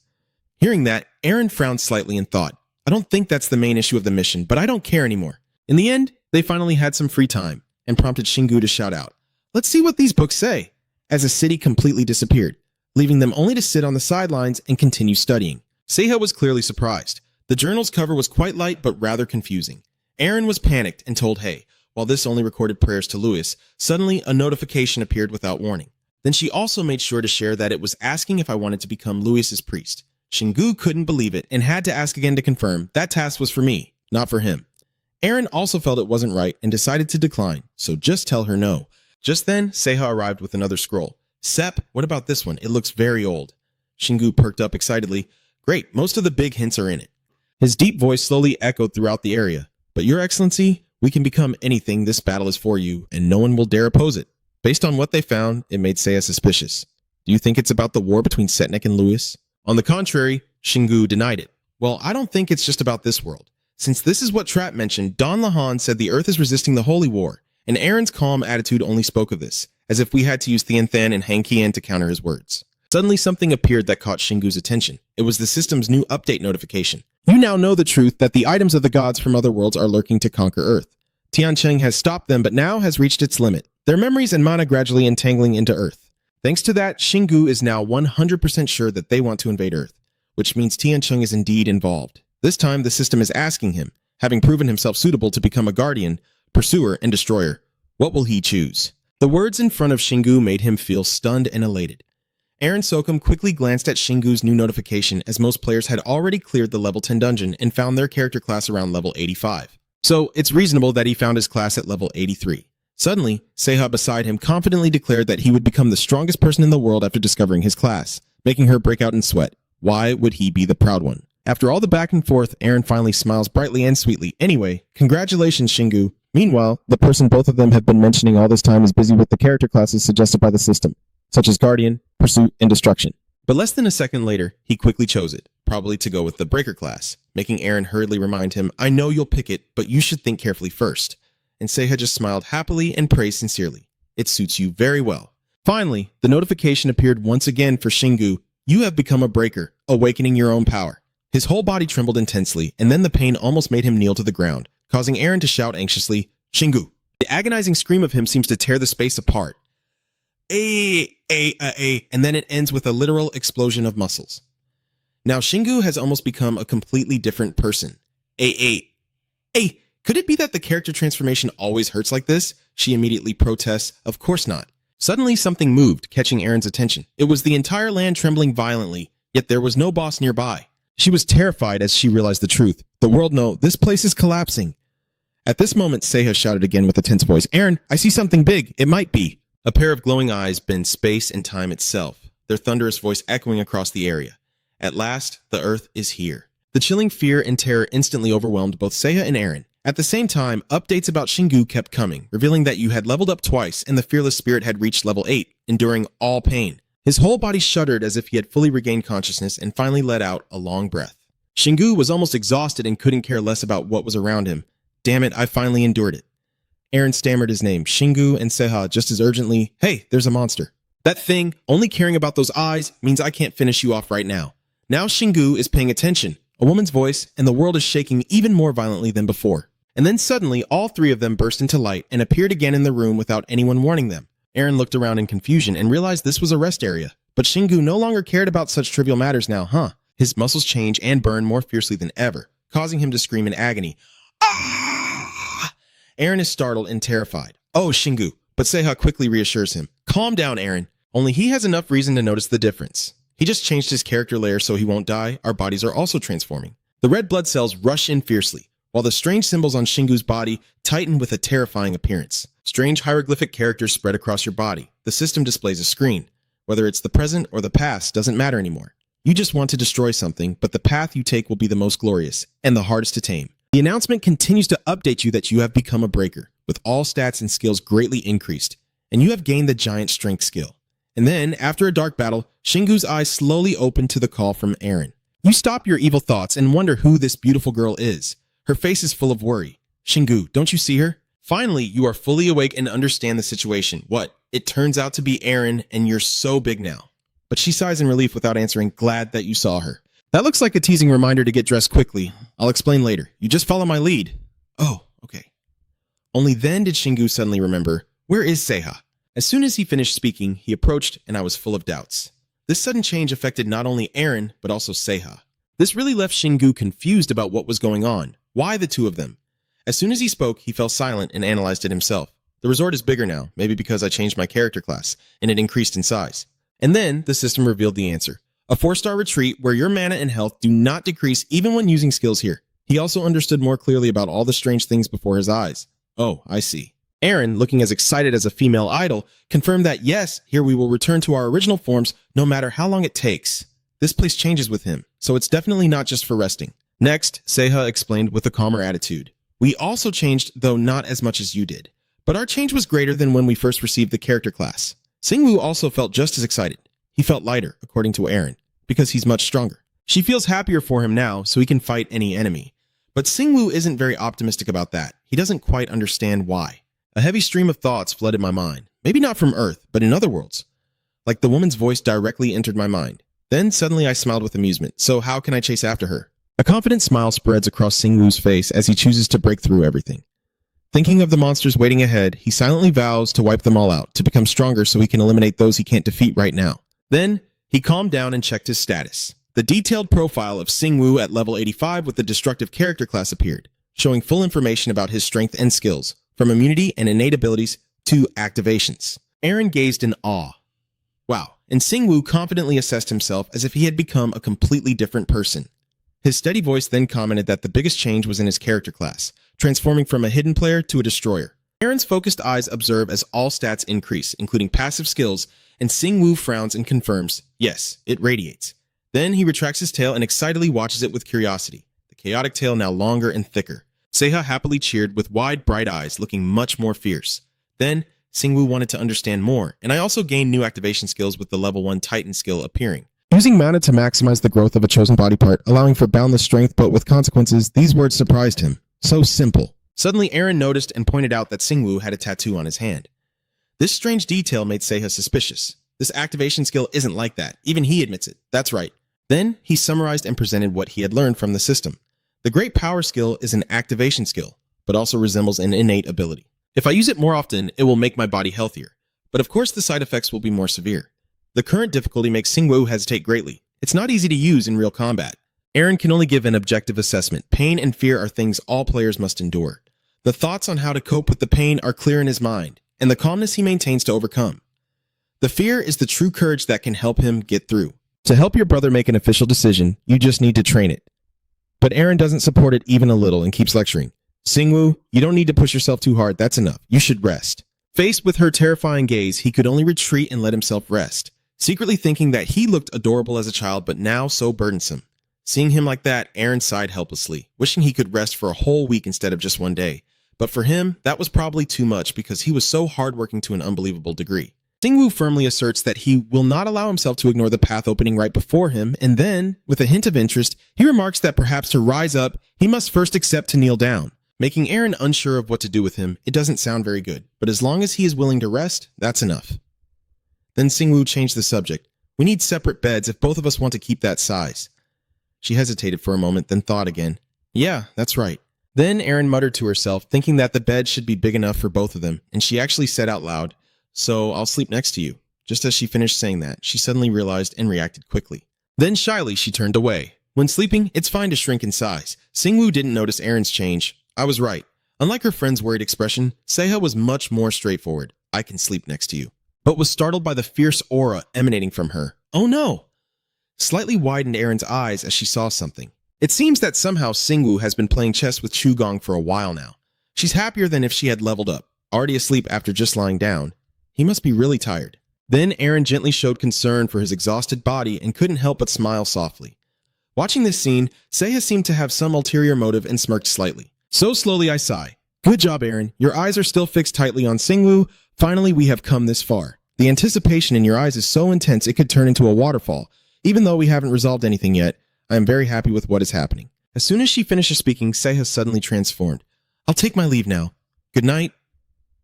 Hearing that, Eren frowned slightly and thought, I don't think that's the main issue of the mission, but I don't care anymore. In the end, they finally had some free time, and prompted Shingu to shout out, let's see what these books say, as the city completely disappeared, leaving them only to sit on the sidelines and continue studying. Seiha was clearly surprised. The journal's cover was quite light but rather confusing. Eren was panicked and told hey, while this only recorded prayers to Lewis, suddenly a notification appeared without warning. Then she also made sure to share that it was asking if I wanted to become Lewis's priest. Shingu couldn't believe it and had to ask again to confirm that task was for me, not for him. Eren also felt it wasn't right and decided to decline, so just tell her no. Just then, Seiha arrived with another scroll. Sep, what about this one? It looks very old. Shingu perked up excitedly. Great, most of the big hints are in it. His deep voice slowly echoed throughout the area. But Your Excellency, we can become anything. This battle is for you, and no one will dare oppose it. Based on what they found, it made Seiya suspicious. Do you think it's about the war between Setnik and Lewis? On the contrary, Shingu denied it. Well, I don't think it's just about this world. Since this is what Trapp mentioned, Don Lahan said the Earth is resisting the Holy War, and Eren's calm attitude only spoke of this, as if we had to use Thien Than and Hang Kien to counter his words. Suddenly something appeared that caught Shingu's attention. It was the system's new update notification. You now know the truth that the items of the gods from other worlds are lurking to conquer Earth. Tiancheng has stopped them but now has reached its limit, their memories and mana gradually entangling into Earth. Thanks to that, Shingu is now 100% sure that they want to invade Earth, which means Tiancheng is indeed involved. This time, the system is asking him, having proven himself suitable to become a guardian, pursuer, and destroyer, what will he choose? The words in front of Shingu made him feel stunned and elated. Eren Sokum quickly glanced at Shingu's new notification as most players had already cleared the level 10 dungeon and found their character class around level 85. So, it's reasonable that he found his class at level 83. Suddenly, Seiha beside him confidently declared that he would become the strongest person in the world after discovering his class, making her break out in sweat. Why would he be the proud one? After all the back and forth, Eren finally smiles brightly and sweetly. Anyway, congratulations, Shingu. Meanwhile, the person both of them have been mentioning all this time is busy with the character classes suggested by the system, such as Guardian, Pursuit, and Destruction. But less than a second later, he quickly chose it, probably to go with the Breaker class, making Eren hurriedly remind him, I know you'll pick it, but you should think carefully first. And Seiha just smiled happily and praised sincerely. It suits you very well. Finally, the notification appeared once again for Shingu. You have become a breaker, awakening your own power. His whole body trembled intensely, and then the pain almost made him kneel to the ground, causing Eren to shout anxiously, Shingu. The agonizing scream of him seems to tear the space apart. And then it ends with a literal explosion of muscles. Now Shingu has almost become a completely different person. Could it be that the character transformation always hurts like this? She immediately protests, of course not. Suddenly something moved, catching Eren's attention. It was the entire land trembling violently, yet there was no boss nearby. She was terrified as she realized the truth. The world know, this place is collapsing. At this moment, Seiha shouted again with a tense voice, Eren, I see something big. It might be. A pair of glowing eyes bend space and time itself, their thunderous voice echoing across the area. At last, the Earth is here. The chilling fear and terror instantly overwhelmed both Seiha and Eren. At the same time, updates about Shingu kept coming, revealing that you had leveled up twice and the fearless spirit had reached level 8, enduring all pain. His whole body shuddered as if he had fully regained consciousness and finally let out a long breath. Shingu was almost exhausted and couldn't care less about what was around him. Damn it, I finally endured it. Eren stammered his name, Shingu, and Seiha just as urgently, hey, there's a monster. That thing, only caring about those eyes, means I can't finish you off right now. Now Shingu is paying attention, a woman's voice, and the world is shaking even more violently than before. And then suddenly, all three of them burst into light and appeared again in the room without anyone warning them. Eren looked around in confusion and realized this was a rest area. But Shingu no longer cared about such trivial matters now, huh? His muscles change and burn more fiercely than ever, causing him to scream in agony. Ah! Aaron is startled and terrified. Oh, Shingu. But Seiha quickly reassures him. Calm down, Aaron. Only he has enough reason to notice the difference. He just changed his character layer so he won't die. Our bodies are also transforming. The red blood cells rush in fiercely, while the strange symbols on Shingu's body tighten with a terrifying appearance. Strange hieroglyphic characters spread across your body. The system displays a screen. Whether it's the present or the past doesn't matter anymore. You just want to destroy something, but the path you take will be the most glorious and the hardest to tame. The announcement continues to update you that you have become a breaker, with all stats and skills greatly increased, and you have gained the giant strength skill. And then, after a dark battle, Shingu's eyes slowly open to the call from Aaron. You stop your evil thoughts and wonder who this beautiful girl is. Her face is full of worry. Shingu, don't you see her? Finally, you are fully awake and understand the situation. What? It turns out to be Aaron, and you're so big now. But she sighs in relief without answering, glad that you saw her. That looks like a teasing reminder to get dressed quickly. I'll explain later. You just follow my lead. Oh, okay. Only then did Shingu suddenly remember, where is Seiha? As soon as he finished speaking, he approached, and I was full of doubts. This sudden change affected not only Aaron, but also Seiha. This really left Shingu confused about what was going on. Why the two of them? As soon as he spoke, he fell silent and analyzed it himself. The resort is bigger now, maybe because I changed my character class, and it increased in size. And then, the system revealed the answer. A 4-star retreat where your mana and health do not decrease even when using skills here. He also understood more clearly about all the strange things before his eyes. Oh, I see. Aaron, looking as excited as a female idol, confirmed that yes, here we will return to our original forms no matter how long it takes. This place changes with him, so it's definitely not just for resting. Next, Seiha explained with a calmer attitude. We also changed, though not as much as you did. But our change was greater than when we first received the character class. Singwoo also felt just as excited. He felt lighter, according to Aaron, because he's much stronger. She feels happier for him now, so he can fight any enemy. But Singwoo isn't very optimistic about that. He doesn't quite understand why. A heavy stream of thoughts flooded my mind. Maybe not from Earth, but in other worlds. Like the woman's voice directly entered my mind. Then suddenly I smiled with amusement. So how can I chase after her? A confident smile spreads across Singwoo's face as he chooses to break through everything. Thinking of the monsters waiting ahead, he silently vows to wipe them all out, to become stronger so he can eliminate those he can't defeat right now. Then, he calmed down and checked his status. The detailed profile of Singwoo at level 85 with the destructive character class appeared, showing full information about his strength and skills, from immunity and innate abilities to activations. Aaron gazed in awe. Wow, and Singwoo confidently assessed himself as if he had become a completely different person. His steady voice then commented that the biggest change was in his character class, transforming from a hidden player to a destroyer. Aaron's focused eyes observe as all stats increase, including passive skills, and Singwoo frowns and confirms, yes, it radiates. Then he retracts his tail and excitedly watches it with curiosity, the chaotic tail now longer and thicker. Seiha happily cheered with wide, bright eyes, looking much more fierce. Then, Singwoo wanted to understand more, and I also gained new activation skills with the level 1 Titan skill appearing. Using mana to maximize the growth of a chosen body part, allowing for boundless strength but with consequences, these words surprised him. So simple. Suddenly, Aaron noticed and pointed out that Singwoo had a tattoo on his hand. This strange detail made Seiha suspicious. This activation skill isn't like that. Even he admits it. That's right. Then, he summarized and presented what he had learned from the system. The Great Power skill is an activation skill, but also resembles an innate ability. If I use it more often, it will make my body healthier. But of course, the side effects will be more severe. The current difficulty makes Singwoo hesitate greatly. It's not easy to use in real combat. Aaron can only give an objective assessment. Pain and fear are things all players must endure. The thoughts on how to cope with the pain are clear in his mind, and the calmness he maintains to overcome. The fear is the true courage that can help him get through. To help your brother make an official decision, you just need to train it. But Aaron doesn't support it even a little and keeps lecturing. Singwoo, you don't need to push yourself too hard, that's enough. You should rest. Faced with her terrifying gaze, he could only retreat and let himself rest, secretly thinking that he looked adorable as a child but now so burdensome. Seeing him like that, Aaron sighed helplessly, wishing he could rest for a whole week instead of just one day. But for him, that was probably too much because he was so hardworking to an unbelievable degree. Singwoo firmly asserts that he will not allow himself to ignore the path opening right before him, and then, with a hint of interest, he remarks that perhaps to rise up, he must first accept to kneel down. Making Aaron unsure of what to do with him, it doesn't sound very good, but as long as he is willing to rest, that's enough. Then Singwoo changed the subject. We need separate beds if both of us want to keep that size. She hesitated for a moment, then thought again. Yeah, that's right. Then Aaron muttered to herself, thinking that the bed should be big enough for both of them, and she actually said out loud, "So I'll sleep next to you." Just as she finished saying that, she suddenly realized and reacted quickly. Then shyly, she turned away. When sleeping, it's fine to shrink in size. Singwoo didn't notice Aaron's change. I was right. Unlike her friend's worried expression, Seha was much more straightforward. I can sleep next to you. But was startled by the fierce aura emanating from her. Oh no! Slightly widened Erin's eyes as she saw something. It seems that somehow Singwoo has been playing chess with Chugong for a while now. She's happier than if she had leveled up, already asleep after just lying down. He must be really tired. Then Erin gently showed concern for his exhausted body and couldn't help but smile softly. Watching this scene, Seha seemed to have some ulterior motive and smirked slightly. So slowly I sigh. Good job, Erin. Your eyes are still fixed tightly on Singwoo. Finally, we have come this far. The anticipation in your eyes is so intense it could turn into a waterfall. Even though we haven't resolved anything yet, I am very happy with what is happening. As soon as she finishes speaking, Seha suddenly transformed. I'll take my leave now. Good night.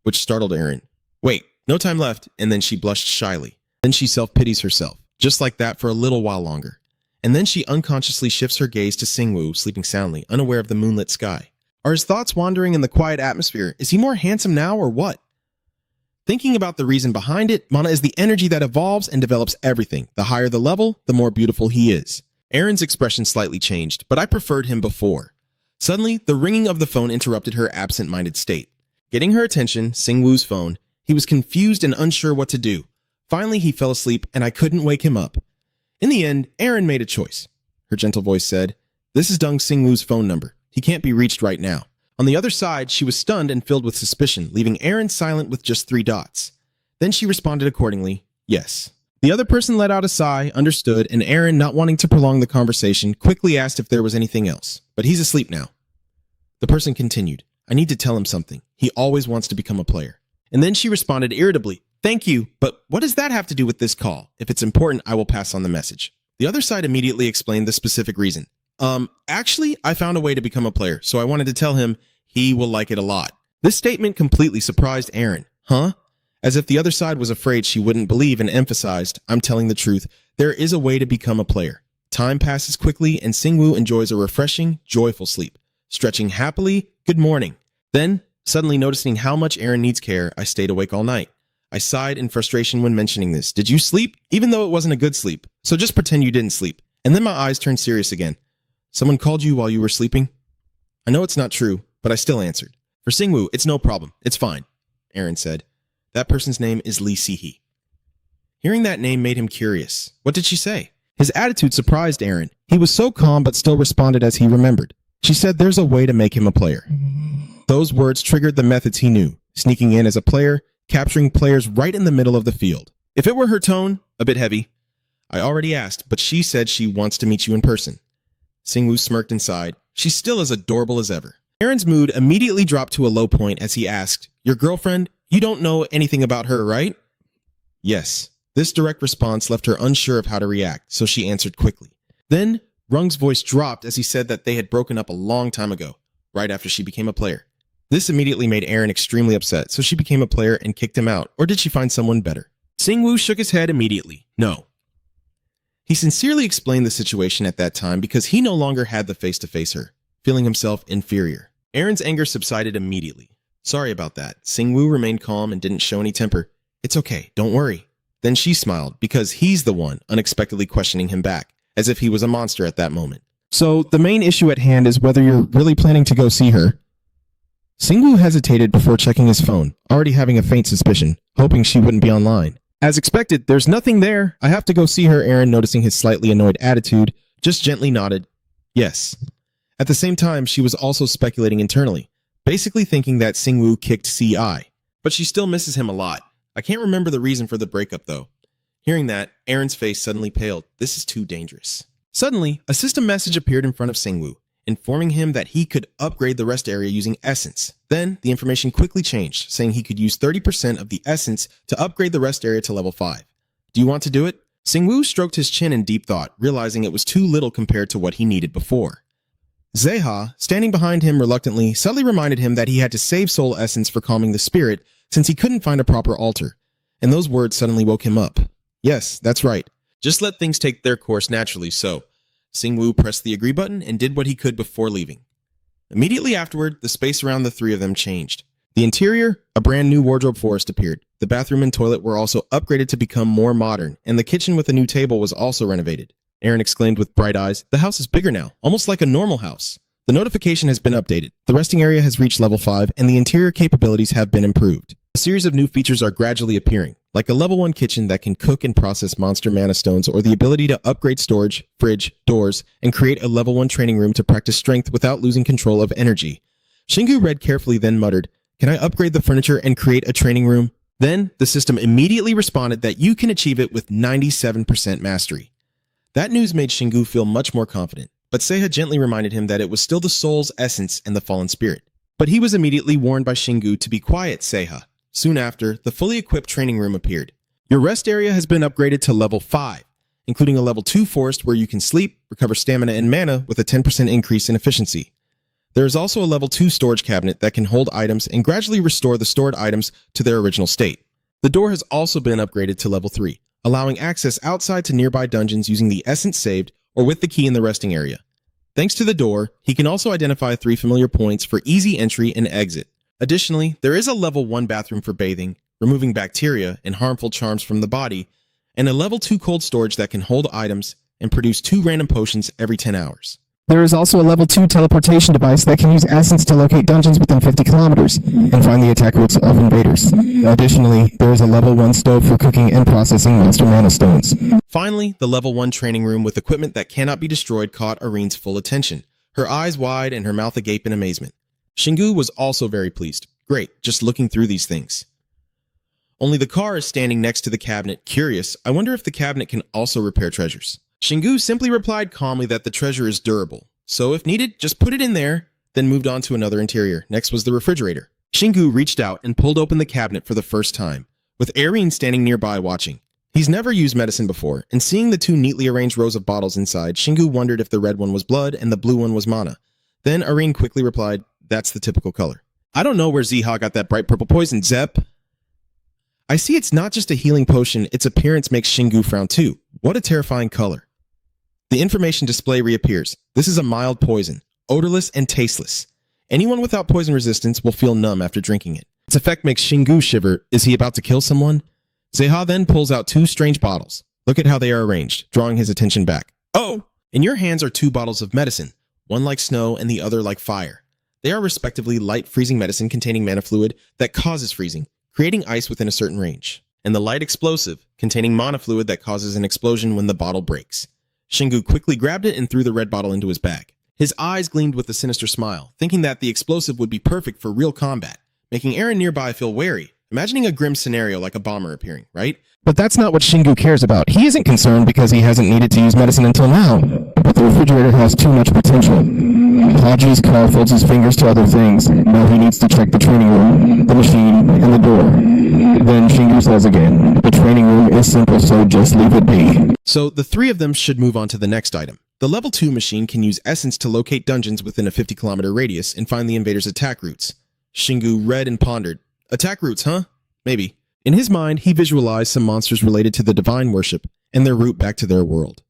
Which startled Erin. Wait, no time left, and then she blushed shyly. Then she self-pities herself, just like that for a little while longer. And then she unconsciously shifts her gaze to Singwoo, sleeping soundly, unaware of the moonlit sky. Are his thoughts wandering in the quiet atmosphere? Is he more handsome now or what? Thinking about the reason behind it, mana is the energy that evolves and develops everything. The higher the level, the more beautiful he is. Erin's expression slightly changed, but I preferred him before. Suddenly, the ringing of the phone interrupted her absent-minded state. Getting her attention, Singwoo's phone, he was confused and unsure what to do. Finally, he fell asleep, and I couldn't wake him up. In the end, Erin made a choice. Her gentle voice said, This is Dung Singwoo's phone number. He can't be reached right now. On the other side, she was stunned and filled with suspicion, leaving Erin silent with just 3 dots. Then she responded accordingly, yes. The other person let out a sigh, understood, and Erin, not wanting to prolong the conversation, quickly asked if there was anything else. But he's asleep now. The person continued, I need to tell him something. He always wants to become a player. And then she responded irritably, Thank you, but what does that have to do with this call? If it's important, I will pass on the message. The other side immediately explained the specific reason. Actually, I found a way to become a player, so I wanted to tell him he will like it a lot. This statement completely surprised Erin. Huh? As if the other side was afraid she wouldn't believe and emphasized, I'm telling the truth, there is a way to become a player. Time passes quickly and Singwoo enjoys a refreshing, joyful sleep. Stretching happily, good morning. Then, suddenly noticing how much Erin needs care, I stayed awake all night. I sighed in frustration when mentioning this. Did you sleep? Even though it wasn't a good sleep. So just pretend you didn't sleep. And then my eyes turned serious again. Someone called you while you were sleeping? I know it's not true, but I still answered. For Singwoo, it's no problem. It's fine, Erin said. That person's name is Lee Si-hee. Hearing that name made him curious. What did she say? His attitude surprised Erin. He was so calm but still responded as he remembered. She said there's a way to make him a player. Those words triggered the methods he knew, sneaking in as a player, capturing players right in the middle of the field. If it were her tone, a bit heavy. I already asked, but she said she wants to meet you in person. Singwoo smirked and sighed. She's still as adorable as ever. Erin's mood immediately dropped to a low point as he asked, Your girlfriend? You don't know anything about her, right? Yes. This direct response left her unsure of how to react, so she answered quickly. Then, Rung's voice dropped as he said that they had broken up a long time ago, right after she became a player. This immediately made Erin extremely upset, so she became a player and kicked him out, or did she find someone better? Singwoo shook his head immediately. No. He sincerely explained the situation at that time because he no longer had the face to face her, feeling himself inferior. Erin's anger subsided immediately. Sorry about that. Singwoo remained calm and didn't show any temper. It's okay, don't worry. Then she smiled because he's the one unexpectedly questioning him back, as if he was a monster at that moment. So the main issue at hand is whether you're really planning to go see her. Singwoo hesitated before checking his phone, already having a faint suspicion, hoping she wouldn't be online. As expected, there's nothing there. I have to go see her, Erin, noticing his slightly annoyed attitude, just gently nodded. Yes. At the same time, she was also speculating internally, basically thinking that Singwoo kicked CI. But she still misses him a lot. I can't remember the reason for the breakup, though. Hearing that, Erin's face suddenly paled. This is too dangerous. Suddenly, a system message appeared in front of Singwoo, informing him that he could upgrade the rest area using Essence. Then, the information quickly changed, saying he could use 30% of the Essence to upgrade the rest area to level 5. Do you want to do it? Singwoo stroked his chin in deep thought, realizing it was too little compared to what he needed before. Zeha, standing behind him reluctantly, subtly reminded him that he had to save soul essence for calming the spirit since he couldn't find a proper altar. And those words suddenly woke him up. Yes, that's right. Just let things take their course naturally, so. Singwoo pressed the agree button and did what he could before leaving. Immediately afterward, the space around the 3 of them changed. The interior, a brand new wardrobe forest appeared. The bathroom and toilet were also upgraded to become more modern, and the kitchen with a new table was also renovated. Erin exclaimed with bright eyes, the house is bigger now, almost like a normal house. The notification has been updated. The resting area has reached level 5, and the interior capabilities have been improved. A series of new features are gradually appearing, like a level 1 kitchen that can cook and process monster mana stones, or the ability to upgrade storage, fridge, doors, and create a level 1 training room to practice strength without losing control of energy. Shingu read carefully, then muttered, "Can I upgrade the furniture and create a training room?" Then, the system immediately responded that you can achieve it with 97% mastery. That news made Shingu feel much more confident, but Seiha gently reminded him that it was still the soul's essence and the fallen spirit. But he was immediately warned by Shingu to be quiet, Seiha. Soon after, the fully equipped training room appeared. Your rest area has been upgraded to level 5, including a level 2 forest where you can sleep, recover stamina and mana with a 10% increase in efficiency. There is also a level 2 storage cabinet that can hold items and gradually restore the stored items to their original state. The door has also been upgraded to level 3, allowing access outside to nearby dungeons using the essence saved or with the key in the resting area. Thanks to the door, he can also identify 3 familiar points for easy entry and exit. Additionally, there is a level 1 bathroom for bathing, removing bacteria and harmful charms from the body, and a level 2 cold storage that can hold items and produce 2 random potions every 10 hours. There is also a level 2 teleportation device that can use essence to locate dungeons within 50 kilometers and find the attack routes of invaders. Additionally, there is a level 1 stove for cooking and processing monster mana stones. Finally, the level 1 training room with equipment that cannot be destroyed caught Arine's full attention, her eyes wide and her mouth agape in amazement. Shingu was also very pleased. Great, just looking through these things. Only the car is standing next to the cabinet, curious. I wonder if the cabinet can also repair treasures. Shingu simply replied calmly that the treasure is durable, so if needed, just put it in there, then moved on to another interior. Next was the refrigerator. Shingu reached out and pulled open the cabinet for the first time, with Arine standing nearby watching. He's never used medicine before, and seeing the 2 neatly arranged rows of bottles inside, Shingu wondered if the red one was blood and the blue one was mana. Then Arine quickly replied, "That's the typical color." "I don't know where Ziha got that bright purple poison, Zep." I see it's not just a healing potion, its appearance makes Shingu frown too. What a terrifying color. The information display reappears. This is a mild poison, odorless and tasteless. Anyone without poison resistance will feel numb after drinking it. Its effect makes Shingu shiver. Is he about to kill someone? Zeha then pulls out 2 strange bottles. Look at how they are arranged, drawing his attention back. "Oh! In your hands are 2 bottles of medicine, one like snow and the other like fire. They are respectively light freezing medicine containing mana fluid that causes freezing, creating ice within a certain range, and the light explosive containing mana fluid that causes an explosion when the bottle breaks." Shingu quickly grabbed it and threw the red bottle into his bag. His eyes gleamed with a sinister smile, thinking that the explosive would be perfect for real combat, making Aaron nearby feel wary, imagining a grim scenario like a bomber appearing, right? But that's not what Shingu cares about. He isn't concerned because he hasn't needed to use medicine until now. But the refrigerator has too much potential. Haji's car folds his fingers to other things. Now he needs to check the training room, the machine, and the door. Then Shingu says again, "The training room is simple, so just leave it be." So the 3 of them should move on to the next item. The level 2 machine can use essence to locate dungeons within a 50-kilometer radius and find the invaders' attack routes. Shingu read and pondered. Attack routes, huh? Maybe. In his mind, he visualized some monsters related to the divine worship and their route back to their world.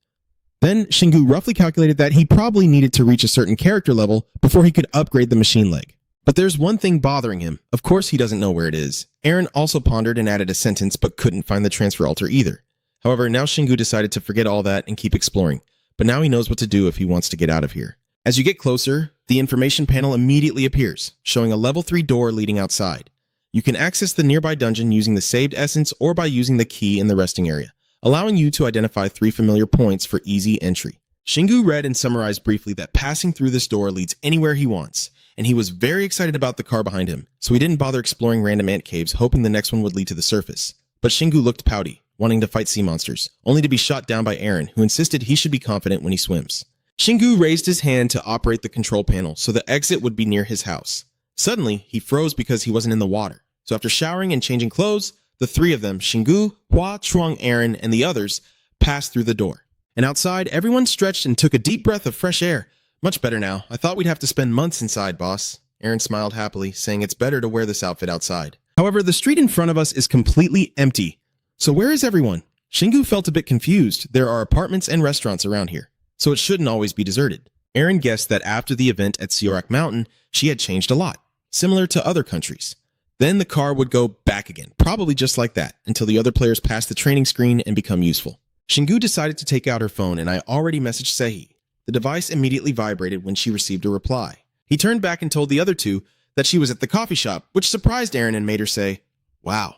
Then Shingu roughly calculated that he probably needed to reach a certain character level before he could upgrade the machine leg. But there's one thing bothering him. Of course he doesn't know where it is. Aaron also pondered and added a sentence but couldn't find the transfer altar either. However, now Shingu decided to forget all that and keep exploring. But now he knows what to do if he wants to get out of here. As you get closer, the information panel immediately appears, showing a level 3 door leading outside. You can access the nearby dungeon using the saved essence or by using the key in the resting area, allowing you to identify 3 familiar points for easy entry. Shingu read and summarized briefly that passing through this door leads anywhere he wants, and he was very excited about the car behind him, so he didn't bother exploring random ant caves, hoping the next one would lead to the surface. But Shingu looked pouty, wanting to fight sea monsters, only to be shot down by Aaron, who insisted he should be confident when he swims. Shingu raised his hand to operate the control panel so the exit would be near his house. Suddenly, he froze because he wasn't in the water. So after showering and changing clothes, the 3 of them, Shingu, Hua, Chuang, Aaron, and the others, passed through the door. And outside, everyone stretched and took a deep breath of fresh air. Much better now. I thought we'd have to spend months inside, boss. Aaron smiled happily, saying it's better to wear this outfit outside. However, the street in front of us is completely empty. So where is everyone? Shingu felt a bit confused. There are apartments and restaurants around here, so it shouldn't always be deserted. Aaron guessed that after the event at Siorak Mountain, she had changed a lot, similar to other countries. Then the car would go back again, probably just like that, until the other players pass the training screen and become useful. Shingu decided to take out her phone, and I already messaged Sehi. The device immediately vibrated when she received a reply. He turned back and told the other two that she was at the coffee shop, which surprised Aaron and made her say, "Wow."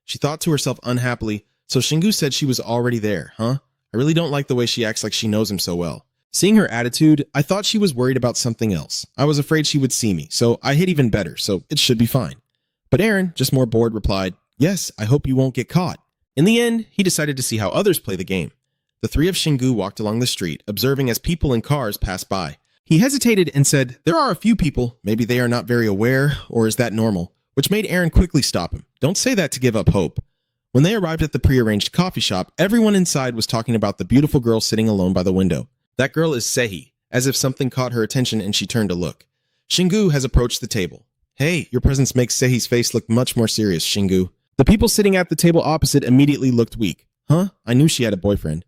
She thought to herself unhappily, so Shingu said she was already there, huh? I really don't like the way she acts like she knows him so well. Seeing her attitude, I thought she was worried about something else. I was afraid she would see me, so I hid even better, so it should be fine. But Aaron, just more bored, replied, "Yes, I hope you won't get caught." In the end, he decided to see how others play the game. The three of Shingu walked along the street, observing as people and cars passed by. He hesitated and said, "There are a few people. Maybe they are not very aware, or is that normal?" Which made Aaron quickly stop him. Don't say that to give up hope. When they arrived at the prearranged coffee shop, everyone inside was talking about the beautiful girl sitting alone by the window. That girl is Sehi, as if something caught her attention and she turned to look. Shingu has approached the table. "Hey, your presence makes Sehi's face look much more serious, Shingu." The people sitting at the table opposite immediately looked weak. Huh? I knew she had a boyfriend.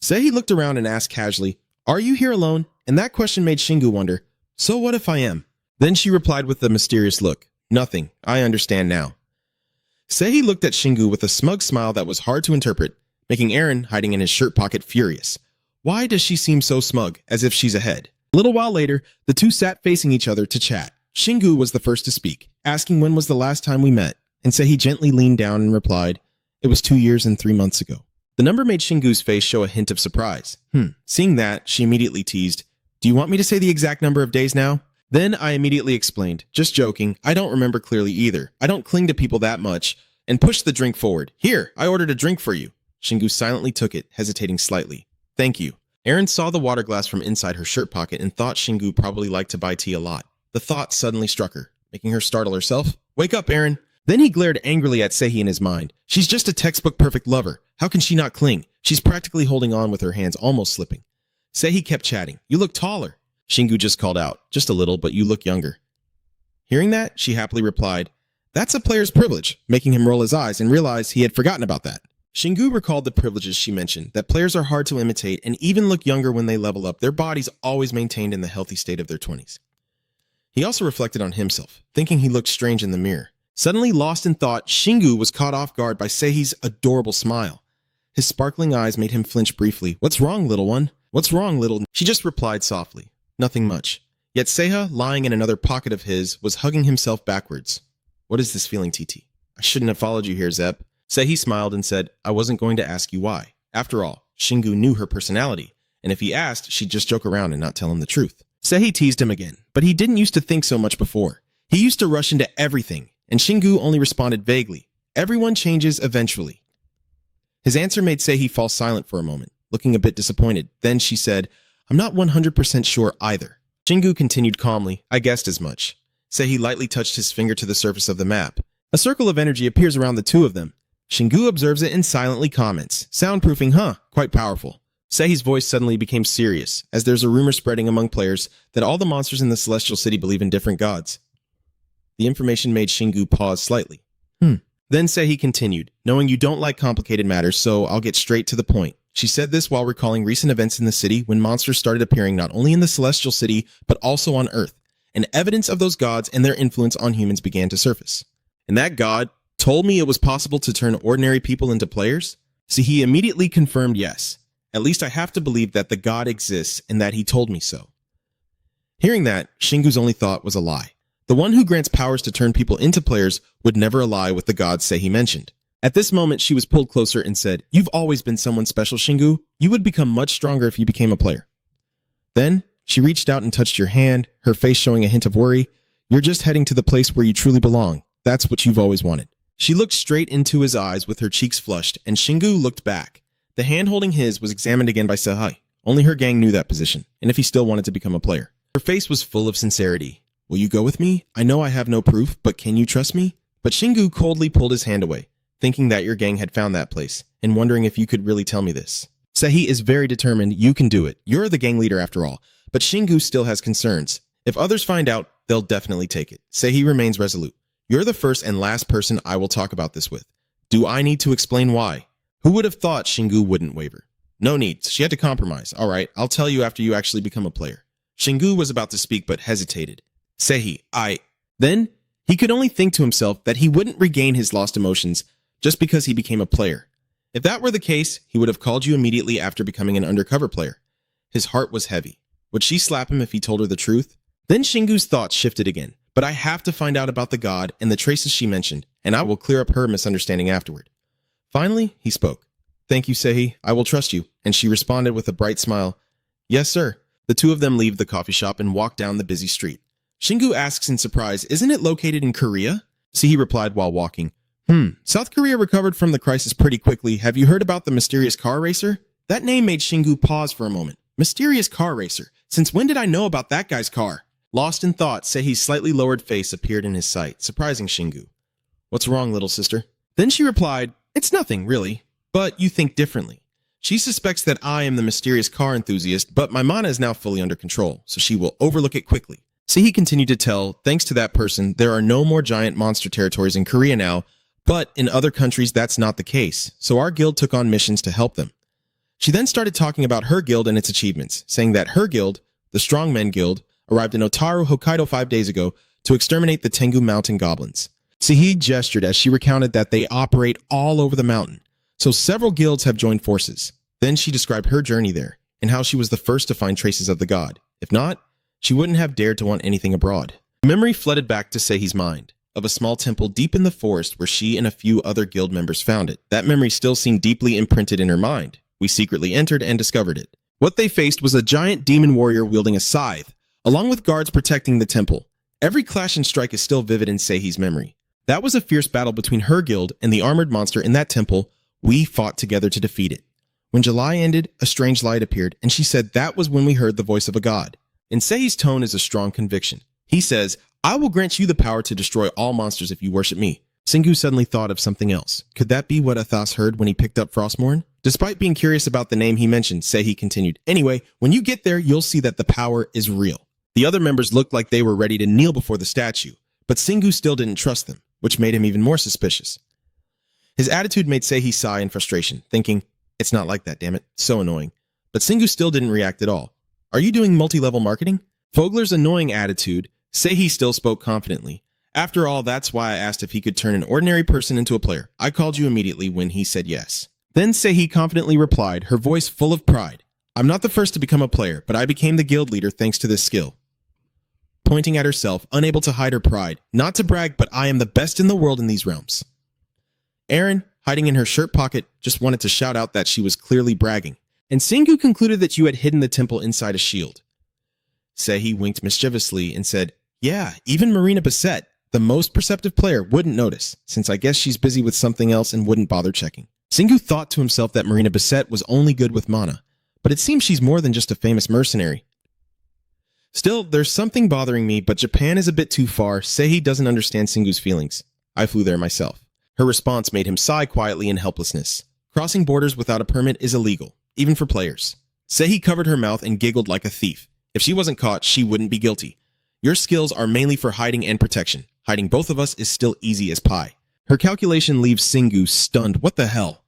Sehi looked around and asked casually, "Are you here alone?" And that question made Shingu wonder, "So what if I am?" Then she replied with a mysterious look, "Nothing. I understand now." Sehi looked at Shingu with a smug smile that was hard to interpret, making Aaron, hiding in his shirt pocket, furious. Why does she seem so smug, as if she's ahead? A little while later, the two sat facing each other to chat. Shingu was the first to speak, asking when was the last time we met, and Sehi gently leaned down and replied, "It was 2 years and 3 months ago." The number made Shingu's face show a hint of surprise. Seeing that, she immediately teased, "Do you want me to say the exact number of days now?" Then I immediately explained, "Just joking, I don't remember clearly either. I don't cling to people that much," and pushed the drink forward. "Here, I ordered a drink for you." Shingu silently took it, hesitating slightly. "Thank you." Aaron saw the water glass from inside her shirt pocket and thought Shingu probably liked to buy tea a lot. The thought suddenly struck her, making her startle herself. "Wake up, Aaron." Then he glared angrily at Sehi in his mind. She's just a textbook perfect lover. How can she not cling? She's practically holding on with her hands almost slipping. Sehi kept chatting. "You look taller." Shingu just called out, "Just a little, but you look younger." Hearing that, she happily replied, "That's a player's privilege," making him roll his eyes and realize he had forgotten about that. Shingu recalled the privileges she mentioned, that players are hard to imitate and even look younger when they level up, their bodies always maintained in the healthy state of their 20s. He also reflected on himself, thinking he looked strange in the mirror. Suddenly lost in thought, Shingu was caught off guard by Seihi's adorable smile. His sparkling eyes made him flinch briefly. "What's wrong, little one? What's wrong, little?" She just replied softly, "Nothing much." Yet Seiha, lying in another pocket of his, was hugging himself backwards. "What is this feeling, TT? I shouldn't have followed you here, Zep." Seihi smiled and said, "I wasn't going to ask you why. After all, Shingu knew her personality, and if he asked, she'd just joke around and not tell him the truth." Seihi teased him again, but he didn't used to think so much before. He used to rush into everything, and Shingu only responded vaguely. Everyone changes eventually. His answer made Seihi fall silent for a moment, looking a bit disappointed. Then she said, "I'm not 100% sure either." Shingu continued calmly, "I guessed as much." Seihi lightly touched his finger to the surface of the map. A circle of energy appears around the two of them. Shingu observes it and silently comments, "Soundproofing, huh? Quite powerful." Seihi's voice suddenly became serious, as there's a rumor spreading among players that all the monsters in the Celestial City believe in different gods. The information made Shingu pause slightly. Then Seihi continued, "Knowing you don't like complicated matters, so I'll get straight to the point." She said this while recalling recent events in the city when monsters started appearing not only in the Celestial City, but also on Earth, and evidence of those gods and their influence on humans began to surface. And that god told me it was possible to turn ordinary people into players? See, he immediately confirmed yes. At least I have to believe that the god exists and that he told me so. Hearing that, Shingu's only thought was a lie. The one who grants powers to turn people into players would never ally with the gods Seihi mentioned. At this moment, she was pulled closer and said, "You've always been someone special, Shingu. You would become much stronger if you became a player." Then, she reached out and touched your hand, her face showing a hint of worry. "You're just heading to the place where you truly belong. That's what you've always wanted." She looked straight into his eyes with her cheeks flushed, and Shingu looked back. The hand holding his was examined again by Seihi. Only her gang knew that position, and if he still wanted to become a player. Her face was full of sincerity. "Will you go with me? I know I have no proof, but can you trust me?" But Shingu coldly pulled his hand away, thinking that your gang had found that place, and wondering if you could really tell me this. Seihi is very determined you can do it. You're the gang leader after all, but Shingu still has concerns. If others find out, they'll definitely take it. Seihi remains resolute. "You're the first and last person I will talk about this with. Do I need to explain why?" Who would have thought Shingu wouldn't waver? No need. She had to compromise. "All right, I'll tell you after you actually become a player." Shingu was about to speak but hesitated. "Seihi, Then, he could only think to himself that he wouldn't regain his lost emotions just because he became a player. If that were the case, he would have called you immediately after becoming an undercover player. His heart was heavy. Would she slap him if he told her the truth? Then Shingu's thoughts shifted again. But I have to find out about the god and the traces she mentioned, and I will clear up her misunderstanding afterward. Finally, he spoke. Thank you, Seihi. I will trust you. And she responded with a bright smile. Yes, sir. The two of them leave the coffee shop and walk down the busy street. Shingu asks in surprise, isn't it located in Korea? Seihi replied while walking, South Korea recovered from the crisis pretty quickly. Have you heard about the mysterious car racer? That name made Shingu pause for a moment. Mysterious car racer. Since when did I know about that guy's car? Lost in thought, Seihi's slightly lowered face appeared in his sight, surprising Shingu. What's wrong, little sister? Then she replied, it's nothing, really. But you think differently. She suspects that I am the mysterious car enthusiast, but my mana is now fully under control, so she will overlook it quickly. Seihi continued to tell, thanks to that person, there are no more giant monster territories in Korea now, but in other countries that's not the case, so our guild took on missions to help them. She then started talking about her guild and its achievements, saying that her guild, the Strongmen Guild, arrived in Otaru, Hokkaido 5 days ago to exterminate the Tengu mountain goblins. Seihi gestured as she recounted that they operate all over the mountain, so several guilds have joined forces. Then she described her journey there, and how she was the first to find traces of the god. If not, she wouldn't have dared to want anything abroad. Memory flooded back to Seihi's mind, of a small temple deep in the forest where she and a few other guild members found it. That memory still seemed deeply imprinted in her mind. We secretly entered and discovered it. What they faced was a giant demon warrior wielding a scythe, along with guards protecting the temple. Every clash and strike is still vivid in Seihi's memory. That was a fierce battle between her guild and the armored monster in that temple. We fought together to defeat it. When July ended, a strange light appeared, and she said that was when we heard the voice of a god. In Seihi's tone is a strong conviction. He says, I will grant you the power to destroy all monsters if you worship me. Shingu suddenly thought of something else. Could that be what Athas heard when he picked up Frostmourne? Despite being curious about the name he mentioned, Seihi continued, anyway, when you get there, you'll see that the power is real. The other members looked like they were ready to kneel before the statue, but Shingu still didn't trust them, which made him even more suspicious. His attitude made Seihi sigh in frustration, thinking, it's not like that, damn it, so annoying. But Shingu still didn't react at all. Are you doing multi-level marketing? Fogler's annoying attitude, Seihi still spoke confidently. After all, that's why I asked if he could turn an ordinary person into a player. I called you immediately when he said yes. Then Seihi confidently replied, her voice full of pride. I'm not the first to become a player, but I became the guild leader thanks to this skill. Pointing at herself, unable to hide her pride. Not to brag, but I am the best in the world in these realms. Erin, hiding in her shirt pocket, just wanted to shout out that she was clearly bragging. And Shingu concluded that you had hidden the temple inside a shield. Seihi winked mischievously and said, yeah, even Marina Bassett, the most perceptive player, wouldn't notice, since I guess she's busy with something else and wouldn't bother checking. Shingu thought to himself that Marina Bassett was only good with mana, but it seems she's more than just a famous mercenary. Still, there's something bothering me, but Japan is a bit too far. Seihi doesn't understand Singu's feelings. I flew there myself. Her response made him sigh quietly in helplessness. Crossing borders without a permit is illegal, even for players. Seihi covered her mouth and giggled like a thief. If she wasn't caught, she wouldn't be guilty. Your skills are mainly for hiding and protection. Hiding both of us is still easy as pie. Her calculation leaves Shingu stunned. What the hell?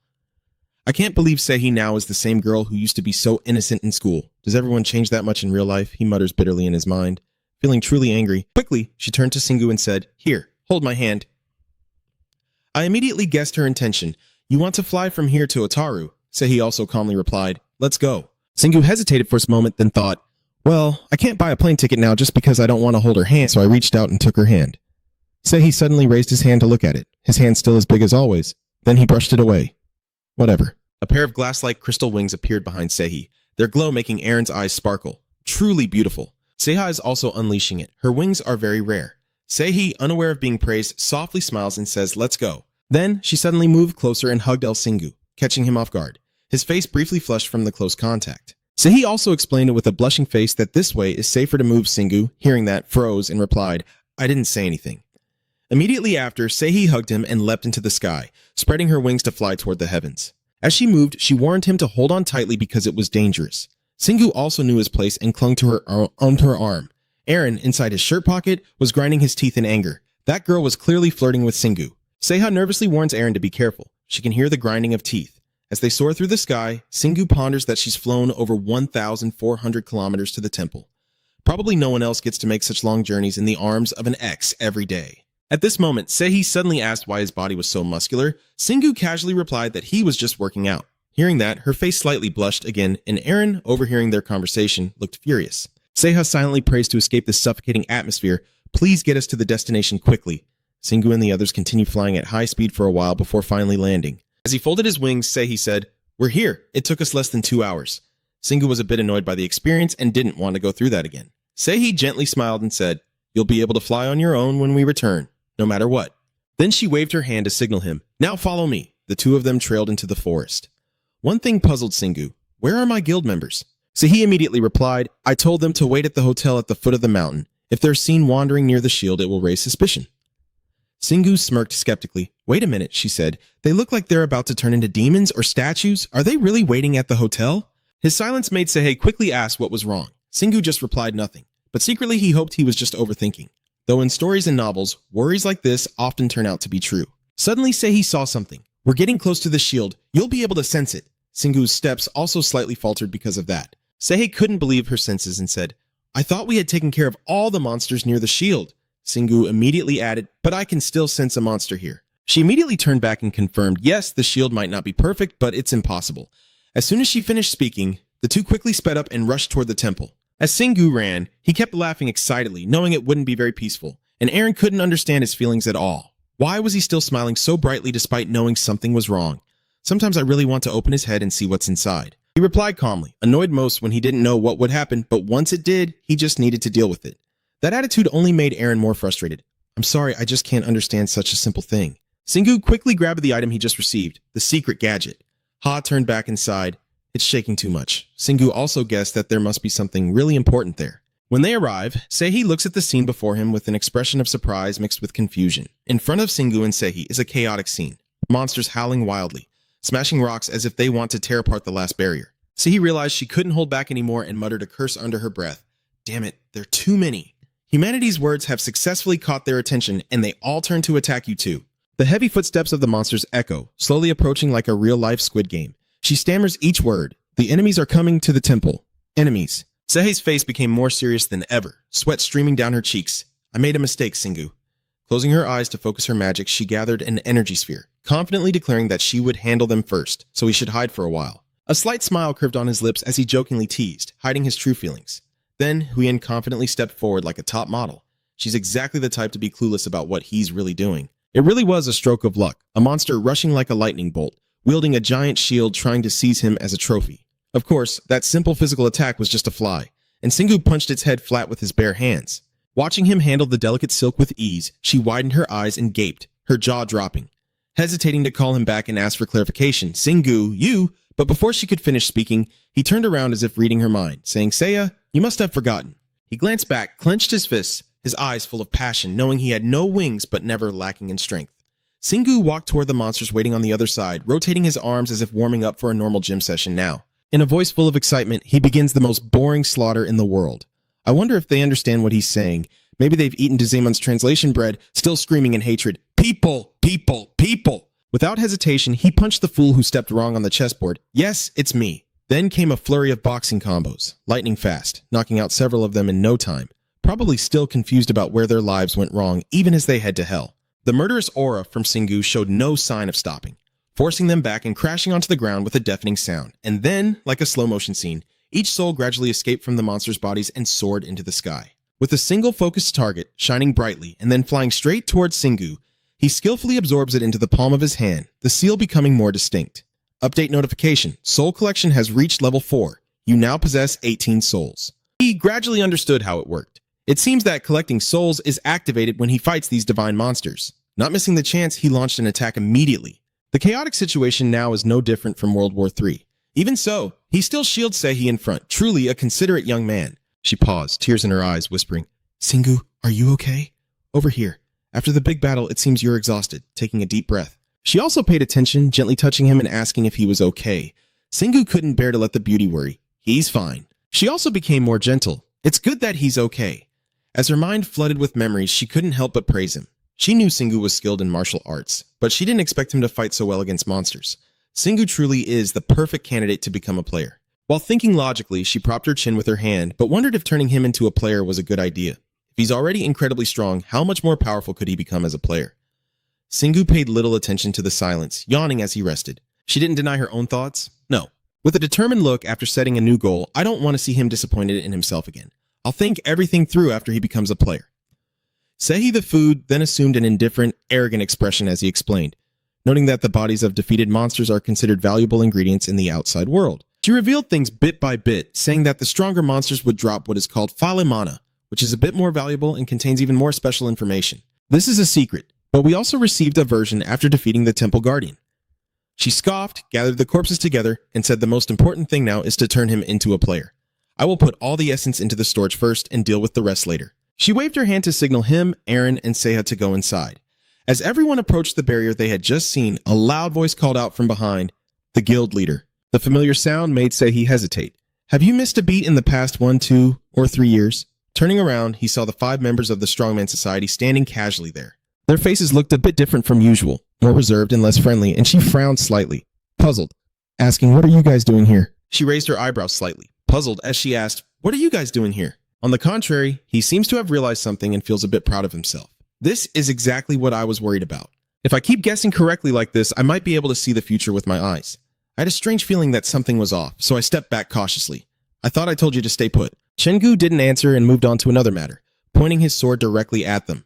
I can't believe Seihi now is the same girl who used to be so innocent in school. Does everyone change that much in real life? He mutters bitterly in his mind. Feeling truly angry, quickly, she turned to Shingu and said, here, hold my hand. I immediately guessed her intention. You want to fly from here to Otaru? Seihi also calmly replied, let's go. Shingu hesitated for a moment, then thought, well, I can't buy a plane ticket now just because I don't want to hold her hand, so I reached out and took her hand. Seihi suddenly raised his hand to look at it, his hand still as big as always. Then he brushed it away. Whatever. A pair of glass-like crystal wings appeared behind Seihi, their glow making Erin's eyes sparkle. Truly beautiful. Seiha is also unleashing it. Her wings are very rare. Seihi, unaware of being praised, softly smiles and says, let's go. Then, she suddenly moved closer and hugged El Shingu, catching him off guard. His face briefly flushed from the close contact. Seihi also explained it with a blushing face that this way is safer to move. Shingu, hearing that, froze and replied, I didn't say anything. Immediately after, Seihi hugged him and leapt into the sky, spreading her wings to fly toward the heavens. As she moved, she warned him to hold on tightly because it was dangerous. Shingu also knew his place and clung to her arm. Erin, inside his shirt pocket, was grinding his teeth in anger. That girl was clearly flirting with Shingu. Seiha nervously warns Erin to be careful. She can hear the grinding of teeth. As they soar through the sky, Shingu ponders that she's flown over 1,400 kilometers to the temple. Probably no one else gets to make such long journeys in the arms of an ex every day. At this moment, Seihi suddenly asked why his body was so muscular. Shingu casually replied that he was just working out. Hearing that, her face slightly blushed again, and Eren, overhearing their conversation, looked furious. Seiha silently prays to escape this suffocating atmosphere. Please get us to the destination quickly. Singu and the others continue flying at high speed for a while before finally landing. As he folded his wings, Seihi said, "We're here. It took us less than 2 hours." Singu was a bit annoyed by the experience and didn't want to go through that again. Seihi gently smiled and said, "You'll be able to fly on your own when we return, no matter what." Then she waved her hand to signal him. "Now follow me." The two of them trailed into the forest. One thing puzzled Singu. Where are my guild members? So he immediately replied, "I told them to wait at the hotel at the foot of the mountain. If they're seen wandering near the shield, it will raise suspicion." Singu smirked skeptically. "Wait a minute," she said. "They look like they're about to turn into demons or statues. Are they really waiting at the hotel?" His silence made Seihe quickly ask what was wrong. Singu just replied nothing, but secretly he hoped he was just overthinking. Though in stories and novels, worries like this often turn out to be true. Suddenly Seihe saw something. "We're getting close to the shield. You'll be able to sense it." Singu's steps also slightly faltered because of that. Seihe couldn't believe her senses and said, "I thought we had taken care of all the monsters near the shield." Singu immediately added, "But I can still sense a monster here." She immediately turned back and confirmed, yes, the shield might not be perfect, but it's impossible. As soon as she finished speaking, the two quickly sped up and rushed toward the temple. As Singu ran, he kept laughing excitedly, knowing it wouldn't be very peaceful, and Eren couldn't understand his feelings at all. Why was he still smiling so brightly despite knowing something was wrong? "Sometimes I really want to open his head and see what's inside." He replied calmly, annoyed most when he didn't know what would happen, but once it did, he just needed to deal with it. That attitude only made Eren more frustrated. "I'm sorry, I just can't understand such a simple thing." Singu quickly grabbed the item he just received, the secret gadget. Ha turned back and sighed. "It's shaking too much." Singu also guessed that there must be something really important there. When they arrive, Seihi looks at the scene before him with an expression of surprise mixed with confusion. In front of Singu and Seihi is a chaotic scene. Monsters howling wildly, smashing rocks as if they want to tear apart the last barrier. Seihi realized she couldn't hold back anymore and muttered a curse under her breath. "Damn it, they're too many." Humanity's words have successfully caught their attention, and they all turn to attack you too. The heavy footsteps of the monsters echo, slowly approaching like a real-life Squid Game. She stammers each word. "The enemies are coming to the temple." Enemies. Seihi's face became more serious than ever, sweat streaming down her cheeks. "I made a mistake, Singu." Closing her eyes to focus her magic, she gathered an energy sphere, confidently declaring that she would handle them first, so he should hide for a while. A slight smile curved on his lips as he jokingly teased, hiding his true feelings. Then, Huyen confidently stepped forward like a top model. She's exactly the type to be clueless about what he's really doing. It really was a stroke of luck, a monster rushing like a lightning bolt, wielding a giant shield trying to seize him as a trophy. Of course, that simple physical attack was just a fly, and Singu punched its head flat with his bare hands. Watching him handle the delicate silk with ease, she widened her eyes and gaped, her jaw dropping. Hesitating to call him back and ask for clarification, "Singu, you..." But before she could finish speaking, he turned around as if reading her mind, saying, "Seiya, you must have forgotten." He glanced back, clenched his fists, his eyes full of passion, knowing he had no wings but never lacking in strength. Singu walked toward the monsters waiting on the other side, rotating his arms as if warming up for a normal gym session now. In a voice full of excitement, he begins the most boring slaughter in the world. I wonder if they understand what he's saying. Maybe they've eaten Dezemon's translation bread, still screaming in hatred, "People! People! People!" Without hesitation, he punched the fool who stepped wrong on the chessboard. "Yes, it's me." Then came a flurry of boxing combos, lightning fast, knocking out several of them in no time, probably still confused about where their lives went wrong even as they head to hell. The murderous aura from Singu showed no sign of stopping, forcing them back and crashing onto the ground with a deafening sound. And then, like a slow-motion scene, each soul gradually escaped from the monsters' bodies and soared into the sky. With a single focused target, shining brightly, and then flying straight towards Singu, he skillfully absorbs it into the palm of his hand, the seal becoming more distinct. Update notification. Soul collection has reached level 4. You now possess 18 souls. He gradually understood how it worked. It seems that collecting souls is activated when he fights these divine monsters. Not missing the chance, he launched an attack immediately. The chaotic situation now is no different from World War III. Even so, he still shields Seihi in front, truly a considerate young man. She paused, tears in her eyes, whispering, "Singu, are you okay? Over here. After the big battle, it seems you're exhausted," taking a deep breath. She also paid attention, gently touching him and asking if he was okay. Singu couldn't bear to let the beauty worry. He's fine. She also became more gentle. It's good that he's okay. As her mind flooded with memories, she couldn't help but praise him. She knew Singu was skilled in martial arts, but she didn't expect him to fight so well against monsters. Singu truly is the perfect candidate to become a player. While thinking logically, she propped her chin with her hand, but wondered if turning him into a player was a good idea. If he's already incredibly strong, how much more powerful could he become as a player? Singu paid little attention to the silence, yawning as he rested. She didn't deny her own thoughts. No. With a determined look after setting a new goal, I don't want to see him disappointed in himself again. I'll think everything through after he becomes a player. Sehi the food then assumed an indifferent, arrogant expression as he explained, noting that the bodies of defeated monsters are considered valuable ingredients in the outside world. She revealed things bit by bit, saying that the stronger monsters would drop what is called Fale Mana, which is a bit more valuable and contains even more special information. This is a secret, but we also received a version after defeating the Temple Guardian. She scoffed, gathered the corpses together, and said the most important thing now is to turn him into a player. I will put all the essence into the storage first and deal with the rest later. She waved her hand to signal him, Aaron, and Seha to go inside. As everyone approached the barrier they had just seen, a loud voice called out from behind, the guild leader. The familiar sound made Sehi hesitate. Have you missed a beat in the past 1, 2, or 3 years? Turning around, he saw the 5 members of the Strongman Society standing casually there. Their faces looked a bit different from usual, more reserved and less friendly, and she frowned slightly, puzzled, asking, "What are you guys doing here?" She raised her eyebrows slightly, puzzled as she asked, "What are you guys doing here?" On the contrary, he seems to have realized something and feels a bit proud of himself. This is exactly what I was worried about. If I keep guessing correctly like this, I might be able to see the future with my eyes. I had a strange feeling that something was off, so I stepped back cautiously. I thought I told you to stay put. Chengu didn't answer and moved on to another matter, pointing his sword directly at them.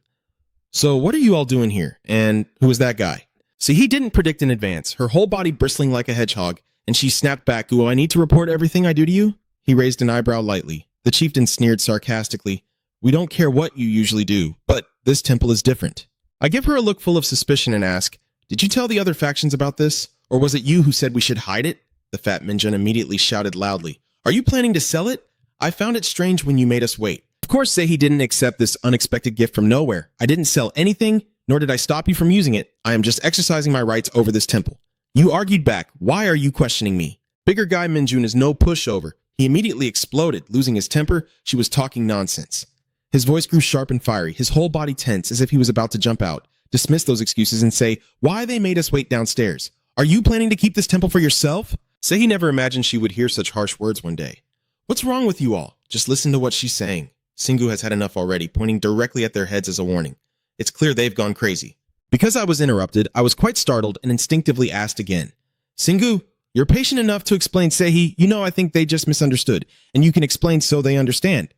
So what are you all doing here? And who is that guy? See, he didn't predict in advance, her whole body bristling like a hedgehog, and she snapped back, "Do I need to report everything I do to you?" He raised an eyebrow lightly. The chieftain sneered sarcastically, "We don't care what you usually do, but this temple is different." I give her a look full of suspicion and ask, "Did you tell the other factions about this? Or was it you who said we should hide it?" The fat Minjun immediately shouted loudly, "Are you planning to sell it? I found it strange when you made us wait." Of course, Sehi didn't accept this unexpected gift from nowhere. I didn't sell anything, nor did I stop you from using it. I am just exercising my rights over this temple. You argued back. Why are you questioning me? Bigger guy Minjun is no pushover. He immediately exploded, losing his temper. She was talking nonsense. His voice grew sharp and fiery, his whole body tense as if he was about to jump out, dismiss those excuses and say, "Why they made us wait downstairs? Are you planning to keep this temple for yourself?" Sehi never imagined she would hear such harsh words one day. "What's wrong with you all? Just listen to what she's saying." Singu has had enough already, pointing directly at their heads as a warning. It's clear they've gone crazy. Because I was interrupted, I was quite startled and instinctively asked again, "Singu, you're patient enough to explain Sehi. You know I think they just misunderstood, and you can explain so they understand."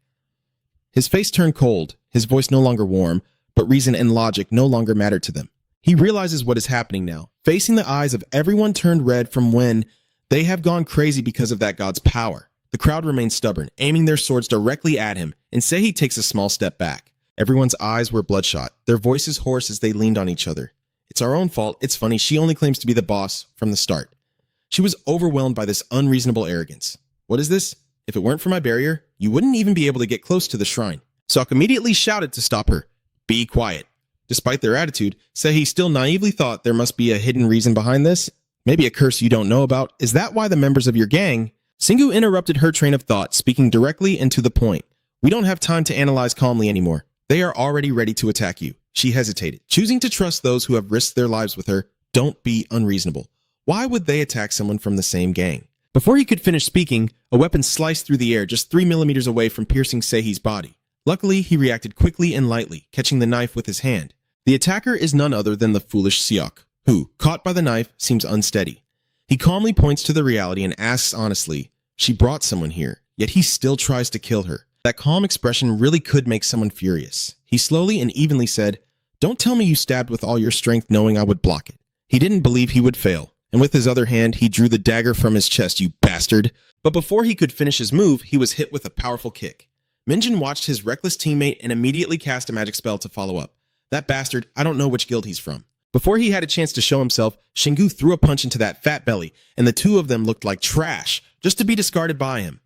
His face turned cold, his voice no longer warm, but reason and logic no longer mattered to them. He realizes what is happening now. Facing the eyes of everyone turned red from when they have gone crazy because of that god's power. The crowd remains stubborn, aiming their swords directly at him, and Sehi takes a small step back. Everyone's eyes were bloodshot, their voices hoarse as they leaned on each other. It's our own fault. It's funny, she only claims to be the boss from the start. She was overwhelmed by this unreasonable arrogance. What is this? If it weren't for my barrier, you wouldn't even be able to get close to the shrine. Sok immediately shouted to stop her. Be quiet. Despite their attitude, Sehi still naively thought there must be a hidden reason behind this. Maybe a curse you don't know about. Is that why the members of your gang... Singu interrupted her train of thought, speaking directly and to the point. We don't have time to analyze calmly anymore. They are already ready to attack you. She hesitated, choosing to trust those who have risked their lives with her. Don't be unreasonable. Why would they attack someone from the same gang? Before he could finish speaking, a weapon sliced through the air just 3 millimeters away from piercing Sehi's body. Luckily, he reacted quickly and lightly, catching the knife with his hand. The attacker is none other than the foolish Siok, who, caught by the knife, seems unsteady. He calmly points to the reality and asks honestly, she brought someone here, yet he still tries to kill her. That calm expression really could make someone furious. He slowly and evenly said, "Don't tell me you stabbed with all your strength knowing I would block it." He didn't believe he would fail, and with his other hand, he drew the dagger from his chest, "You bastard." But before he could finish his move, he was hit with a powerful kick. Minjin watched his reckless teammate and immediately cast a magic spell to follow up. That bastard, I don't know which guild he's from. Before he had a chance to show himself, Shingu threw a punch into that fat belly, and the two of them looked like trash, just to be discarded by him.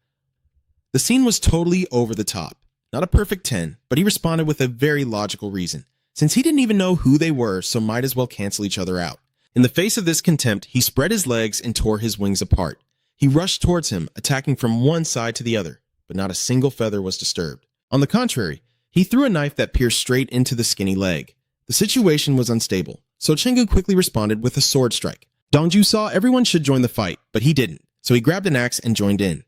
The scene was totally over the top. Not a perfect 10, but he responded with a very logical reason, since he didn't even know who they were, so might as well cancel each other out. In the face of this contempt, he spread his legs and tore his wings apart. He rushed towards him, attacking from one side to the other, but not a single feather was disturbed. On the contrary, he threw a knife that pierced straight into the skinny leg. The situation was unstable, so Chengu quickly responded with a sword strike. Dongju saw everyone should join the fight, but he didn't, so he grabbed an axe and joined in.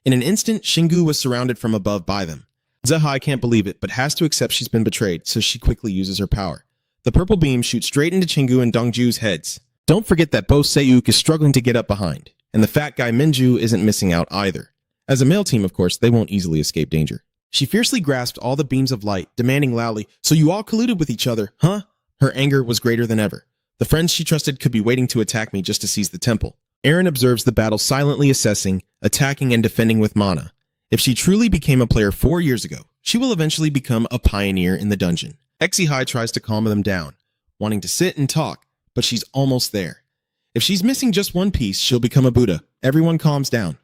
In an instant, Shingu was surrounded from above by them. Zehai can't believe it, but has to accept she's been betrayed, so she quickly uses her power. The purple beam shoots straight into Chingu and Dongju's heads. Don't forget that both Seiyuk is struggling to get up behind. And the fat guy Minju isn't missing out either. As a male team, of course, they won't easily escape danger. She fiercely grasped all the beams of light, demanding loudly, "So you all colluded with each other, huh?" Her anger was greater than ever. The friends she trusted could be waiting to attack me just to seize the temple. Eren observes the battle, silently assessing, attacking, and defending with mana. If she truly became a player 4 years ago, she will eventually become a pioneer in the dungeon. Exi tries to calm them down, wanting to sit and talk, but she's almost there. If she's missing just one piece, she'll become a Buddha. Everyone calms down.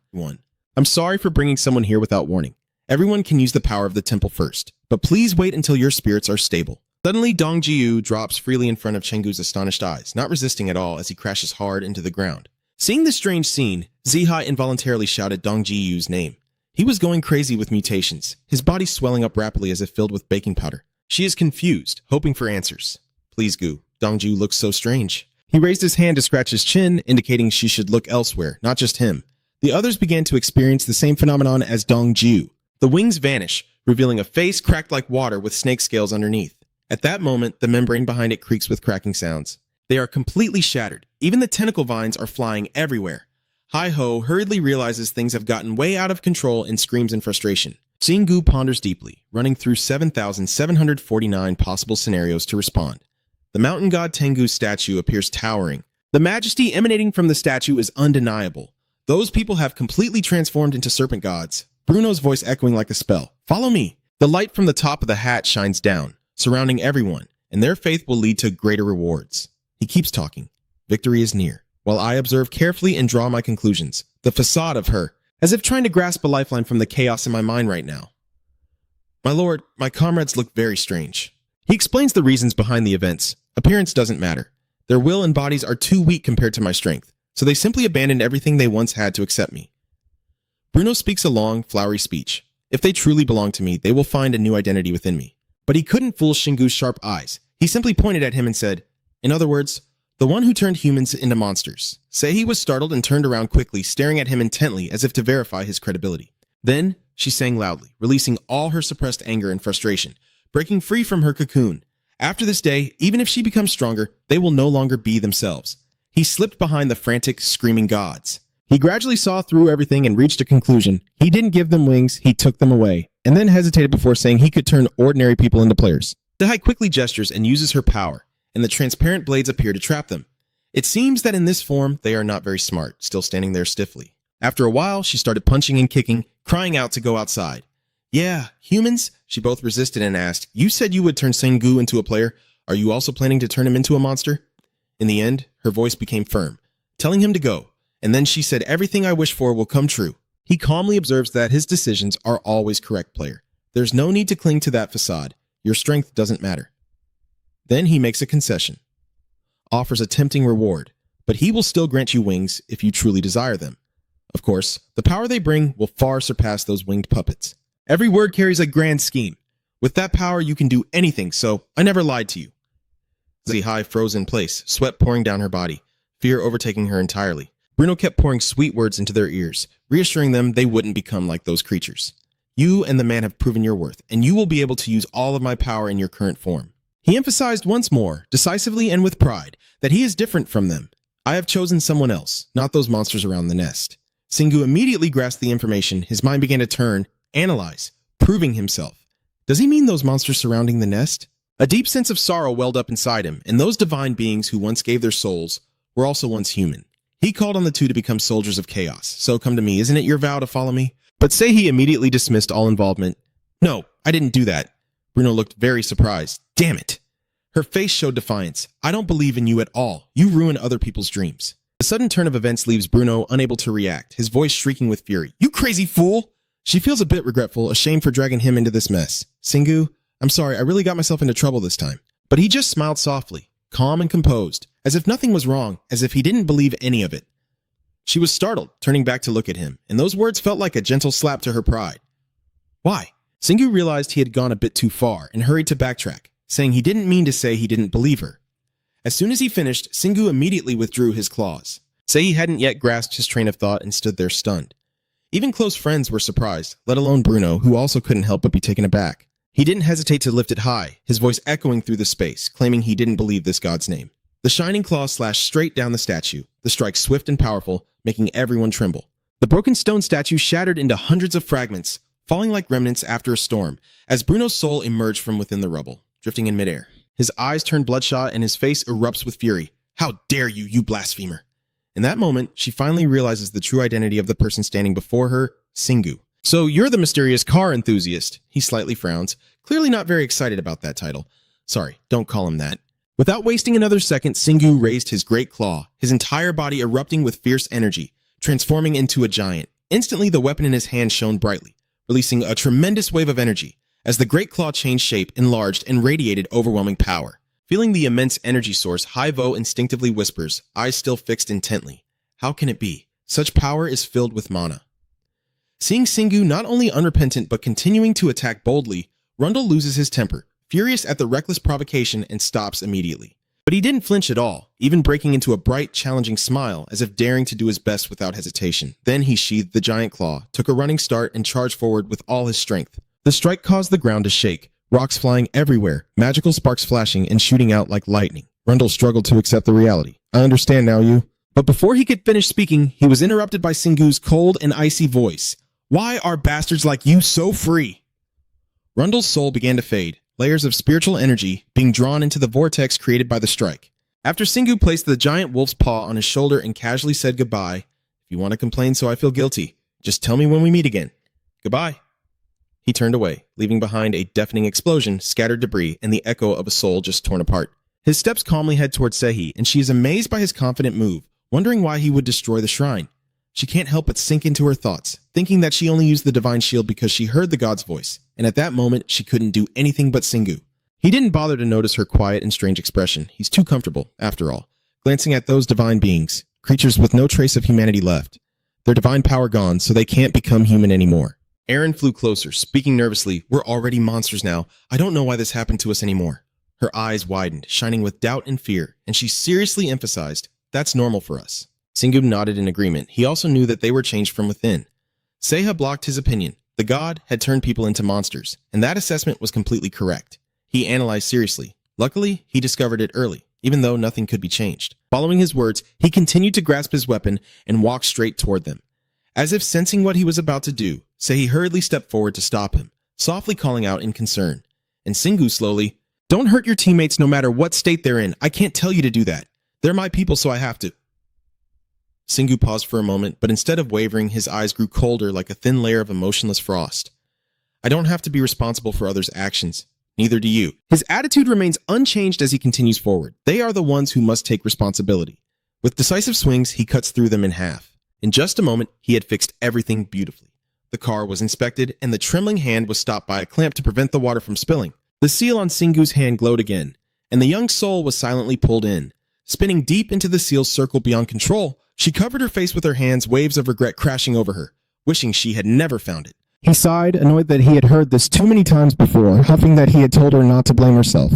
I'm sorry for bringing someone here without warning. Everyone can use the power of the temple first, but please wait until your spirits are stable. Suddenly, Dong Jiu drops freely in front of Chengu's astonished eyes, not resisting at all as he crashes hard into the ground. Seeing this strange scene, Zihai involuntarily shouted Dong Jiu's name. He was going crazy with mutations, his body swelling up rapidly as if filled with baking powder. She is confused, hoping for answers. Please, Gu. Dong Jiu looks so strange. He raised his hand to scratch his chin, indicating she should look elsewhere, not just him. The others began to experience the same phenomenon as Dong Jiu. The wings vanish, revealing a face cracked like water with snake scales underneath. At that moment, the membrane behind it creaks with cracking sounds. They are completely shattered. Even the tentacle vines are flying everywhere. Hi-Ho hurriedly realizes things have gotten way out of control and screams in frustration. Xinggu ponders deeply, running through 7,749 possible scenarios to respond. The mountain god Tengu's statue appears towering. The majesty emanating from the statue is undeniable. Those people have completely transformed into serpent gods. Bruno's voice echoing like a spell. Follow me. The light from the top of the hat shines down, surrounding everyone, and their faith will lead to greater rewards. He keeps talking. Victory is near, while I observe carefully and draw my conclusions. The facade of her, as if trying to grasp a lifeline from the chaos in my mind right now. My lord, my comrades look very strange. He explains the reasons behind the events. Appearance doesn't matter. Their will and bodies are too weak compared to my strength, so they simply abandoned everything they once had to accept me. Bruno speaks a long, flowery speech. If they truly belong to me, they will find a new identity within me. But he couldn't fool Xingu's sharp eyes. He simply pointed at him and said, in other words, the one who turned humans into monsters. Sei was startled and turned around quickly, staring at him intently as if to verify his credibility. Then, she sang loudly, releasing all her suppressed anger and frustration, breaking free from her cocoon. After this day, even if she becomes stronger, they will no longer be themselves. He slipped behind the frantic, screaming gods. He gradually saw through everything and reached a conclusion. He didn't give them wings, he took them away, and then hesitated before saying he could turn ordinary people into players. Dehai quickly gestures and uses her power, and the transparent blades appear to trap them. It seems that in this form, they are not very smart, still standing there stiffly. After a while, she started punching and kicking, crying out to go outside. Yeah, humans? She both resisted and asked, you said you would turn Sengu into a player. Are you also planning to turn him into a monster? In the end, her voice became firm, telling him to go. And then she said, everything I wish for will come true. He calmly observes that his decisions are always correct, player. There's no need to cling to that facade. Your strength doesn't matter. Then he makes a concession, offers a tempting reward, but he will still grant you wings if you truly desire them. Of course, the power they bring will far surpass those winged puppets. Every word carries a grand scheme. With that power, you can do anything, so I never lied to you. Zihai froze in place, sweat pouring down her body, fear overtaking her entirely. Bruno kept pouring sweet words into their ears, reassuring them they wouldn't become like those creatures. You and the man have proven your worth, and you will be able to use all of my power in your current form. He emphasized once more, decisively and with pride, that he is different from them. I have chosen someone else, not those monsters around the nest. Xingu immediately grasped the information. His mind began to turn, analyze, proving himself. Does he mean those monsters surrounding the nest? A deep sense of sorrow welled up inside him, and those divine beings who once gave their souls were also once human. He called on the two to become soldiers of chaos. So come to me, isn't it your vow to follow me? But Sei immediately dismissed all involvement. No, I didn't do that. Bruno looked very surprised. Damn it. Her face showed defiance. I don't believe in you at all. You ruin other people's dreams. The sudden turn of events leaves Bruno unable to react, his voice shrieking with fury. You crazy fool! She feels a bit regretful, ashamed for dragging him into this mess. Xingu, I'm sorry, I really got myself into trouble this time. But he just smiled softly, calm and composed, as if nothing was wrong, as if he didn't believe any of it. She was startled, turning back to look at him, and those words felt like a gentle slap to her pride. Why? Xingu realized he had gone a bit too far and hurried to backtrack, saying he didn't mean to say he didn't believe her. As soon as he finished, Xingu immediately withdrew his claws. Sei hadn't yet grasped his train of thought and stood there stunned. Even close friends were surprised, let alone Bruno, who also couldn't help but be taken aback. He didn't hesitate to lift it high, his voice echoing through the space, claiming he didn't believe this god's name. The shining claw slashed straight down the statue, the strike swift and powerful, making everyone tremble. The broken stone statue shattered into hundreds of fragments, falling like remnants after a storm, as Bruno's soul emerged from within the rubble, drifting in midair. His eyes turn bloodshot and his face erupts with fury. How dare you, you blasphemer! In that moment, she finally realizes the true identity of the person standing before her, Singu. So you're the mysterious car enthusiast. He slightly frowns, clearly not very excited about that title. Sorry, don't call him that. Without wasting another second, Singu raised his great claw, his entire body erupting with fierce energy, transforming into a giant. Instantly, the weapon in his hand shone brightly, releasing a tremendous wave of energy, as the great claw changed shape, enlarged, and radiated overwhelming power. Feeling the immense energy source, Haivo instinctively whispers, eyes still fixed intently. How can it be? Such power is filled with mana. Seeing Singu not only unrepentant but continuing to attack boldly, Rundle loses his temper, furious at the reckless provocation, and stops immediately. But he didn't flinch at all, even breaking into a bright, challenging smile, as if daring to do his best without hesitation. Then he sheathed the giant claw, took a running start, and charged forward with all his strength. The strike caused the ground to shake, rocks flying everywhere, magical sparks flashing and shooting out like lightning. Rundle struggled to accept the reality. I understand now, you. But before he could finish speaking, he was interrupted by Singu's cold and icy voice. Why are bastards like you so free? Rundle's soul began to fade, layers of spiritual energy being drawn into the vortex created by the strike. After Singu placed the giant wolf's paw on his shoulder and casually said goodbye, if you want to complain so I feel guilty, just tell me when we meet again. Goodbye. He turned away, leaving behind a deafening explosion, scattered debris, and the echo of a soul just torn apart. His steps calmly head towards Sehi, and she is amazed by his confident move, wondering why he would destroy the shrine. She can't help but sink into her thoughts, thinking that she only used the divine shield because she heard the god's voice, and at that moment, she couldn't do anything but Singu. He didn't bother to notice her quiet and strange expression. He's too comfortable, after all, glancing at those divine beings, creatures with no trace of humanity left. Their divine power gone, so they can't become human anymore. Aaron flew closer, speaking nervously. We're already monsters now. I don't know why this happened to us anymore. Her eyes widened, shining with doubt and fear, and she seriously emphasized, that's normal for us. Singu nodded in agreement. He also knew that they were changed from within. Seha blocked his opinion. The god had turned people into monsters, and that assessment was completely correct. He analyzed seriously. Luckily, he discovered it early, even though nothing could be changed. Following his words, he continued to grasp his weapon and walk straight toward them. As if sensing what he was about to do, Sehi hurriedly stepped forward to stop him, softly calling out in concern. And Singu slowly, don't hurt your teammates no matter what state they're in. I can't tell you to do that. They're my people, so I have to. Singu paused for a moment, but instead of wavering, his eyes grew colder like a thin layer of emotionless frost. I don't have to be responsible for others' actions. Neither do you. His attitude remains unchanged as he continues forward. They are the ones who must take responsibility. With decisive swings, he cuts through them in half. In just a moment, he had fixed everything beautifully. The car was inspected, and the trembling hand was stopped by a clamp to prevent the water from spilling. The seal on Singu's hand glowed again, and the young soul was silently pulled in. Spinning deep into the seal's circle beyond control, she covered her face with her hands, waves of regret crashing over her, wishing she had never found it. He sighed, annoyed that he had heard this too many times before, huffing that he had told her not to blame herself.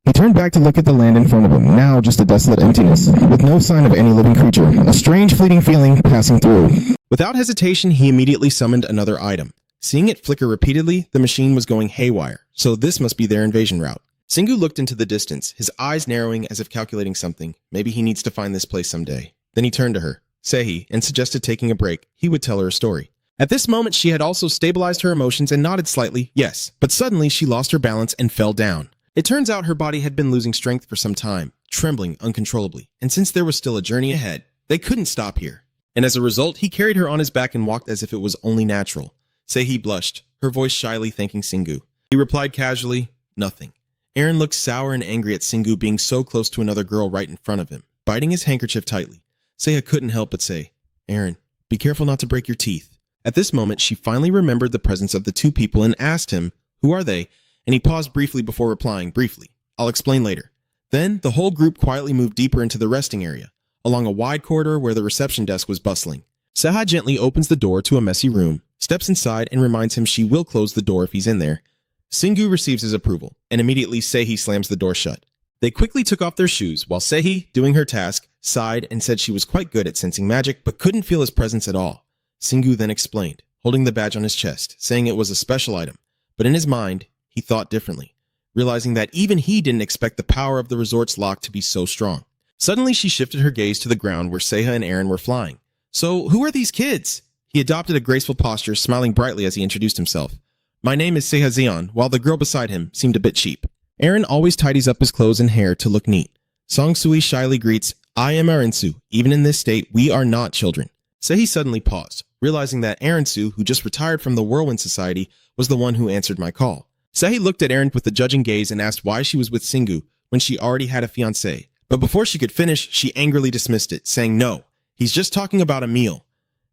He turned back to look at the land in front of him, now just a desolate emptiness, with no sign of any living creature, a strange fleeting feeling passing through. Without hesitation, he immediately summoned another item. Seeing it flicker repeatedly, the machine was going haywire, so this must be their invasion route. Singu looked into the distance, his eyes narrowing as if calculating something. Maybe he needs to find this place someday. Then he turned to her, Sehi, and suggested taking a break. He would tell her a story. At this moment, she had also stabilized her emotions and nodded slightly, yes, but suddenly she lost her balance and fell down. It turns out her body had been losing strength for some time, trembling uncontrollably, and since there was still a journey ahead, they couldn't stop here. And as a result, he carried her on his back and walked as if it was only natural. Sehi blushed, her voice shyly thanking Singu. He replied casually, nothing. Aaron looked sour and angry at Singu being so close to another girl right in front of him, biting his handkerchief tightly. Seha couldn't help but say, Aaron, be careful not to break your teeth. At this moment, she finally remembered the presence of the two people and asked him, who are they? And he paused briefly before replying, briefly. I'll explain later. Then, the whole group quietly moved deeper into the resting area, along a wide corridor where the reception desk was bustling. Seha gently opens the door to a messy room, steps inside, and reminds him she will close the door if he's in there. Singu receives his approval, and immediately Sehi slams the door shut. They quickly took off their shoes, while Sehi, doing her task, sighed and said she was quite good at sensing magic, but couldn't feel his presence at all. Singu then explained, holding the badge on his chest, saying it was a special item, but in his mind, he thought differently, realizing that even he didn't expect the power of the resort's lock to be so strong. Suddenly, she shifted her gaze to the ground where Seha and Aaron were flying. So, who are these kids? He adopted a graceful posture, smiling brightly as he introduced himself. My name is Sehazion, while the girl beside him seemed a bit cheap. Aaron always tidies up his clothes and hair to look neat. Song Sui shyly greets, I am Arensu. Even in this state, we are not children. Sehi suddenly paused, realizing that Arensu, who just retired from the Whirlwind Society, was the one who answered my call. Sehi looked at Aaron with a judging gaze and asked why she was with Singu when she already had a fiancé. But before she could finish, she angrily dismissed it, saying no, he's just talking about a meal.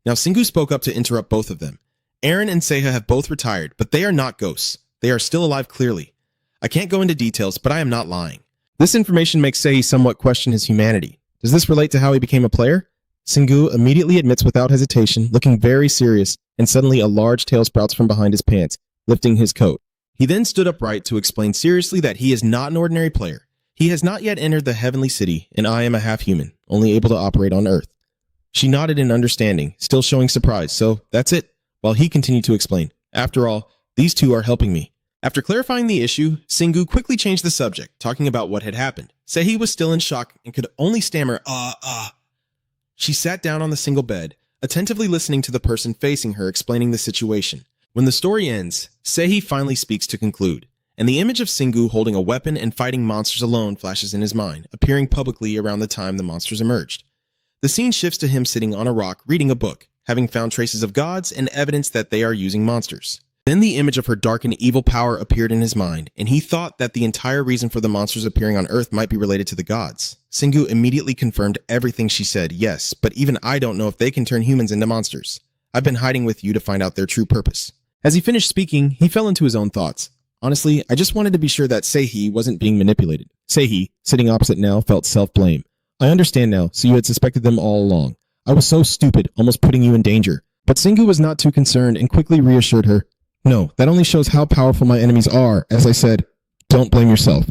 Now Singu spoke up to interrupt both of them. Aaron and Seha have both retired, but they are not ghosts. They are still alive clearly. I can't go into details, but I am not lying. This information makes Sehi somewhat question his humanity. Does this relate to how he became a player? Singu immediately admits without hesitation, looking very serious, and suddenly a large tail sprouts from behind his pants, lifting his coat. He then stood upright to explain seriously that he is not an ordinary player. He has not yet entered the heavenly city, and I am a half-human, only able to operate on Earth. She nodded in understanding, still showing surprise, so that's it, while he continued to explain. After all, these two are helping me. After clarifying the issue, Singu quickly changed the subject, talking about what had happened. Sehi was still in shock and could only stammer, She sat down on the single bed, attentively listening to the person facing her explaining the situation. When the story ends, Sehi finally speaks to conclude, and the image of Singu holding a weapon and fighting monsters alone flashes in his mind, appearing publicly around the time the monsters emerged. The scene shifts to him sitting on a rock reading a book, having found traces of gods and evidence that they are using monsters. Then the image of her dark and evil power appeared in his mind, and he thought that the entire reason for the monsters appearing on Earth might be related to the gods. Singu immediately confirmed everything she said, yes, but even I don't know if they can turn humans into monsters. I've been hiding with you to find out their true purpose. As he finished speaking, he fell into his own thoughts. Honestly, I just wanted to be sure that Sehi wasn't being manipulated. Sehi, sitting opposite now, felt self-blame. I understand now, so you had suspected them all along. I was so stupid, almost putting you in danger. But Singu was not too concerned and quickly reassured her. No, that only shows how powerful my enemies are. As I said, don't blame yourself.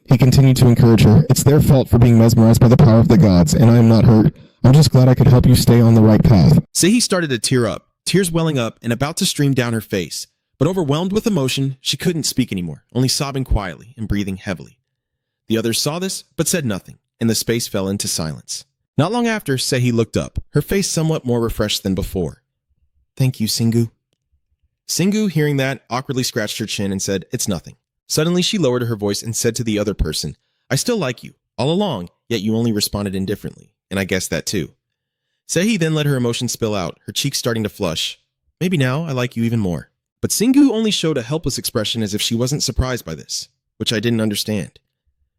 He continued to encourage her. It's their fault for being mesmerized by the power of the gods, and I am not hurt. I'm just glad I could help you stay on the right path. Sehi started to tear up, tears welling up and about to stream down her face. But overwhelmed with emotion, she couldn't speak anymore, only sobbing quietly and breathing heavily. The others saw this, but said nothing, and the space fell into silence. Not long after, Sehi looked up, her face somewhat more refreshed than before. Thank you, Singu. Singu, hearing that, awkwardly scratched her chin and said, it's nothing. Suddenly, she lowered her voice and said to the other person, I still like you, all along, yet you only responded indifferently, and I guessed that too. Sehi then let her emotions spill out, her cheeks starting to flush. Maybe now I like you even more. But Singu only showed a helpless expression as if she wasn't surprised by this, which I didn't understand.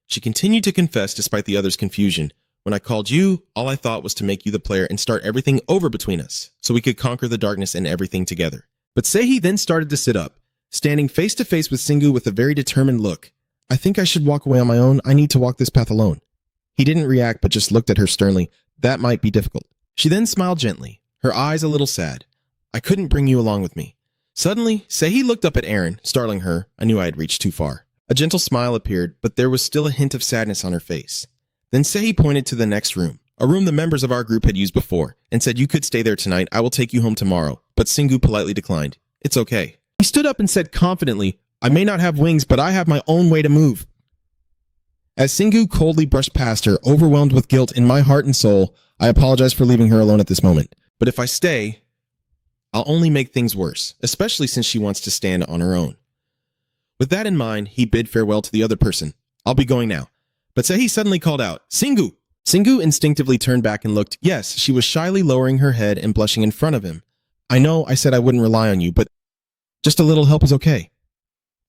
She continued to confess despite the others' confusion. When I called you, all I thought was to make you the player and start everything over between us, so we could conquer the darkness and everything together. But Sehi then started to sit up, standing face to face with Singu with a very determined look. I think I should walk away on my own. I need to walk this path alone. He didn't react but just looked at her sternly. That might be difficult. She then smiled gently, her eyes a little sad. I couldn't bring you along with me. Suddenly, Sehi looked up at Aaron, startling her. I knew I had reached too far. A gentle smile appeared, but there was still a hint of sadness on her face. Then Sehi pointed to the next room, a room the members of our group had used before, and said, you could stay there tonight. I will take you home tomorrow. But Singu politely declined. It's okay. He stood up and said confidently, I may not have wings, but I have my own way to move. As Singu coldly brushed past her, overwhelmed with guilt in my heart and soul, I apologize for leaving her alone at this moment. But if I stay, I'll only make things worse, especially since she wants to stand on her own. With that in mind, he bid farewell to the other person. I'll be going now. But Sehi suddenly called out, Singu! Singu instinctively turned back and looked. Yes, she was shyly lowering her head and blushing in front of him. I know I said I wouldn't rely on you, but just a little help is okay.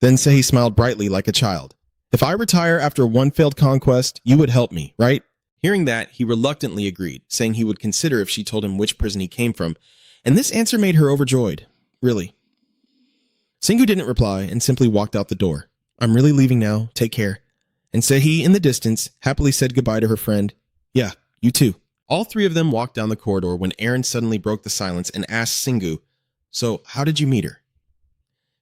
Then Sehi smiled brightly like a child. If I retire after one failed conquest, you would help me, right? Hearing that, he reluctantly agreed, saying he would consider if she told him which prison he came from, and this answer made her overjoyed. Really. Singu didn't reply and simply walked out the door. I'm really leaving now. Take care. And Sehi, in the distance, happily said goodbye to her friend. Yeah, you too. All three of them walked down the corridor when Aaron suddenly broke the silence and asked Singu, so how did you meet her?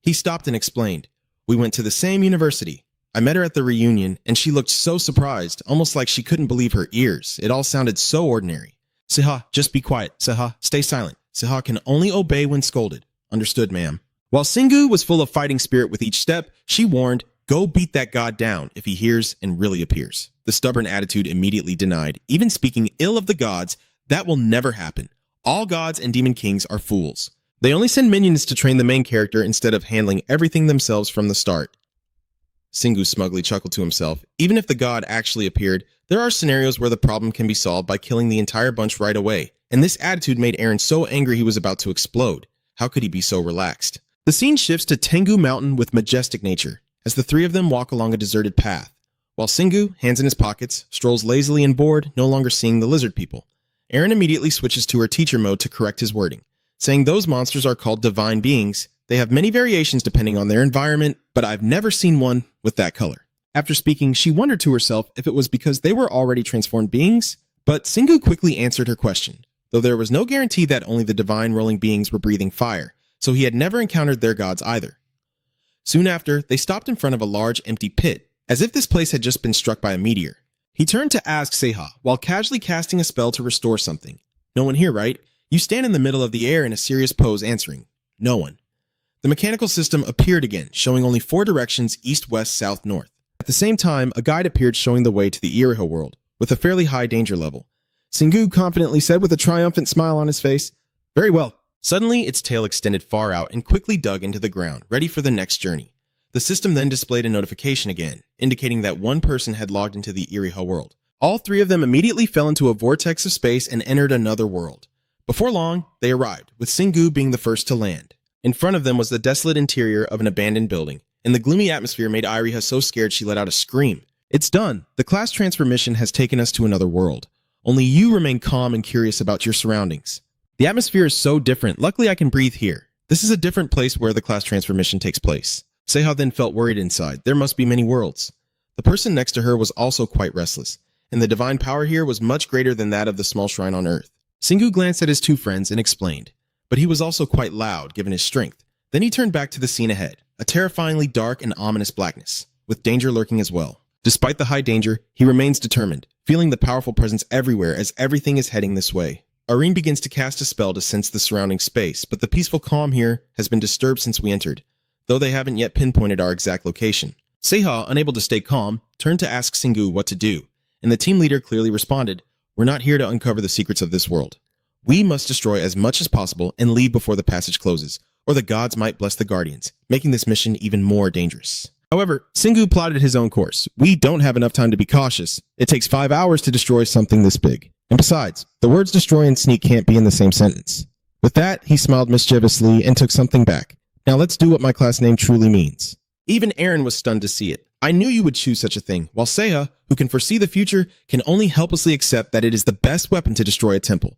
He stopped and explained. We went to the same university. I met her at the reunion, and she looked so surprised, almost like she couldn't believe her ears. It all sounded so ordinary. Seha, just be quiet. Seha, stay silent. Seha can only obey when scolded. Understood, ma'am. While Singu was full of fighting spirit with each step, she warned, go beat that god down if he hears and really appears. The stubborn attitude immediately denied, even speaking ill of the gods, that will never happen. All gods and demon kings are fools. They only send minions to train the main character instead of handling everything themselves from the start. Singu smugly chuckled to himself. Even if the god actually appeared, there are scenarios where the problem can be solved by killing the entire bunch right away, and this attitude made Eren so angry he was about to explode. How could he be so relaxed? The scene shifts to Tengu Mountain with majestic nature, as the three of them walk along a deserted path, while Singu, hands in his pockets, strolls lazily and bored, no longer seeing the lizard people. Eren immediately switches to her teacher mode to correct his wording, saying those monsters are called divine beings. They have many variations depending on their environment, but I've never seen one with that color. After speaking, she wondered to herself if it was because they were already transformed beings, but Singu quickly answered her question, though there was no guarantee that only the divine rolling beings were breathing fire, so he had never encountered their gods either. Soon after, they stopped in front of a large empty pit, as if this place had just been struck by a meteor. He turned to ask Seha, while casually casting a spell to restore something. No one here, right? You stand in the middle of the air in a serious pose answering. No one. The mechanical system appeared again, showing only 4 directions, east, west, south, north. At the same time, a guide appeared showing the way to the Iriho world, with a fairly high danger level. Singu confidently said with a triumphant smile on his face, "Very well." Suddenly, its tail extended far out and quickly dug into the ground, ready for the next journey. The system then displayed a notification again, indicating that one person had logged into the Iriho world. All 3 of them immediately fell into a vortex of space and entered another world. Before long, they arrived, with Singu being the first to land. In front of them was the desolate interior of an abandoned building, and the gloomy atmosphere made Iriha so scared she let out a scream. It's done. The class transfer mission has taken us to another world. Only you remain calm and curious about your surroundings. The atmosphere is so different. Luckily, I can breathe here. This is a different place where the class transfer mission takes place. Seha then felt worried inside. There must be many worlds. The person next to her was also quite restless, and the divine power here was much greater than that of the small shrine on Earth. Singu glanced at his 2 friends and explained, but he was also quite loud given his strength. Then he turned back to the scene ahead, a terrifyingly dark and ominous blackness, with danger lurking as well. Despite the high danger, he remains determined, feeling the powerful presence everywhere as everything is heading this way. Areen begins to cast a spell to sense the surrounding space, but the peaceful calm here has been disturbed since we entered, though they haven't yet pinpointed our exact location. Seha, unable to stay calm, turned to ask Singu what to do, and the team leader clearly responded, "We're not here to uncover the secrets of this world. We must destroy as much as possible and leave before the passage closes, or the gods might bless the Guardians, making this mission even more dangerous." However, Singu plotted his own course. We don't have enough time to be cautious. It takes 5 hours to destroy something this big. And besides, the words destroy and sneak can't be in the same sentence. With that, he smiled mischievously and took something back. Now let's do what my class name truly means. Even Eren was stunned to see it. I knew you would choose such a thing, while Seha, who can foresee the future, can only helplessly accept that it is the best weapon to destroy a temple.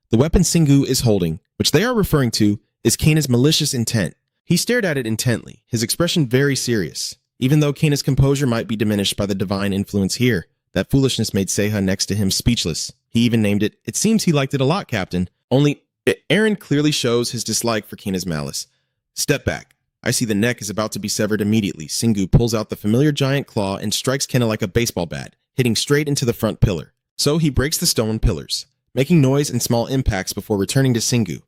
The weapon Singu is holding, which they are referring to, is Kana's malicious intent. He stared at it intently, his expression very serious. Even though Kana's composure might be diminished by the divine influence here, that foolishness made Seha next to him speechless. He even named it, "It seems he liked it a lot, Captain." Only, Eren clearly shows his dislike for Kana's malice. Step back. I see the neck is about to be severed immediately. Singu pulls out the familiar giant claw and strikes Kana like a baseball bat, hitting straight into the front pillar. So he breaks the stone pillars, making noise and small impacts before returning to Singu.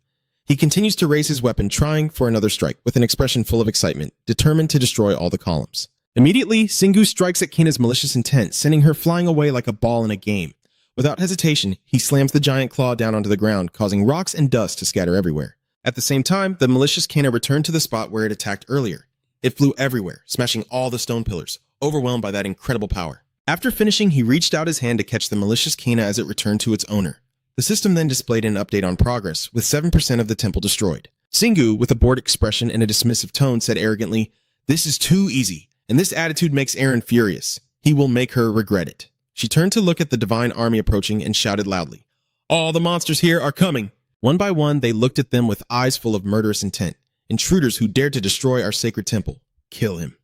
He continues to raise his weapon, trying for another strike, with an expression full of excitement, determined to destroy all the columns. Immediately, Singu strikes at Kana's malicious intent, sending her flying away like a ball in a game. Without hesitation, he slams the giant claw down onto the ground, causing rocks and dust to scatter everywhere. At the same time, the malicious Kana returned to the spot where it attacked earlier. It flew everywhere, smashing all the stone pillars, overwhelmed by that incredible power. After finishing, he reached out his hand to catch the malicious Kana as it returned to its owner. The system then displayed an update on progress, with 7% of the temple destroyed. Singu, with a bored expression and a dismissive tone, said arrogantly, "This is too easy, and this attitude makes Eren furious. He will make her regret it." She turned to look at the divine army approaching and shouted loudly, "All the monsters here are coming!" One by one, they looked at them with eyes full of murderous intent. Intruders who dared to destroy our sacred temple. Kill him.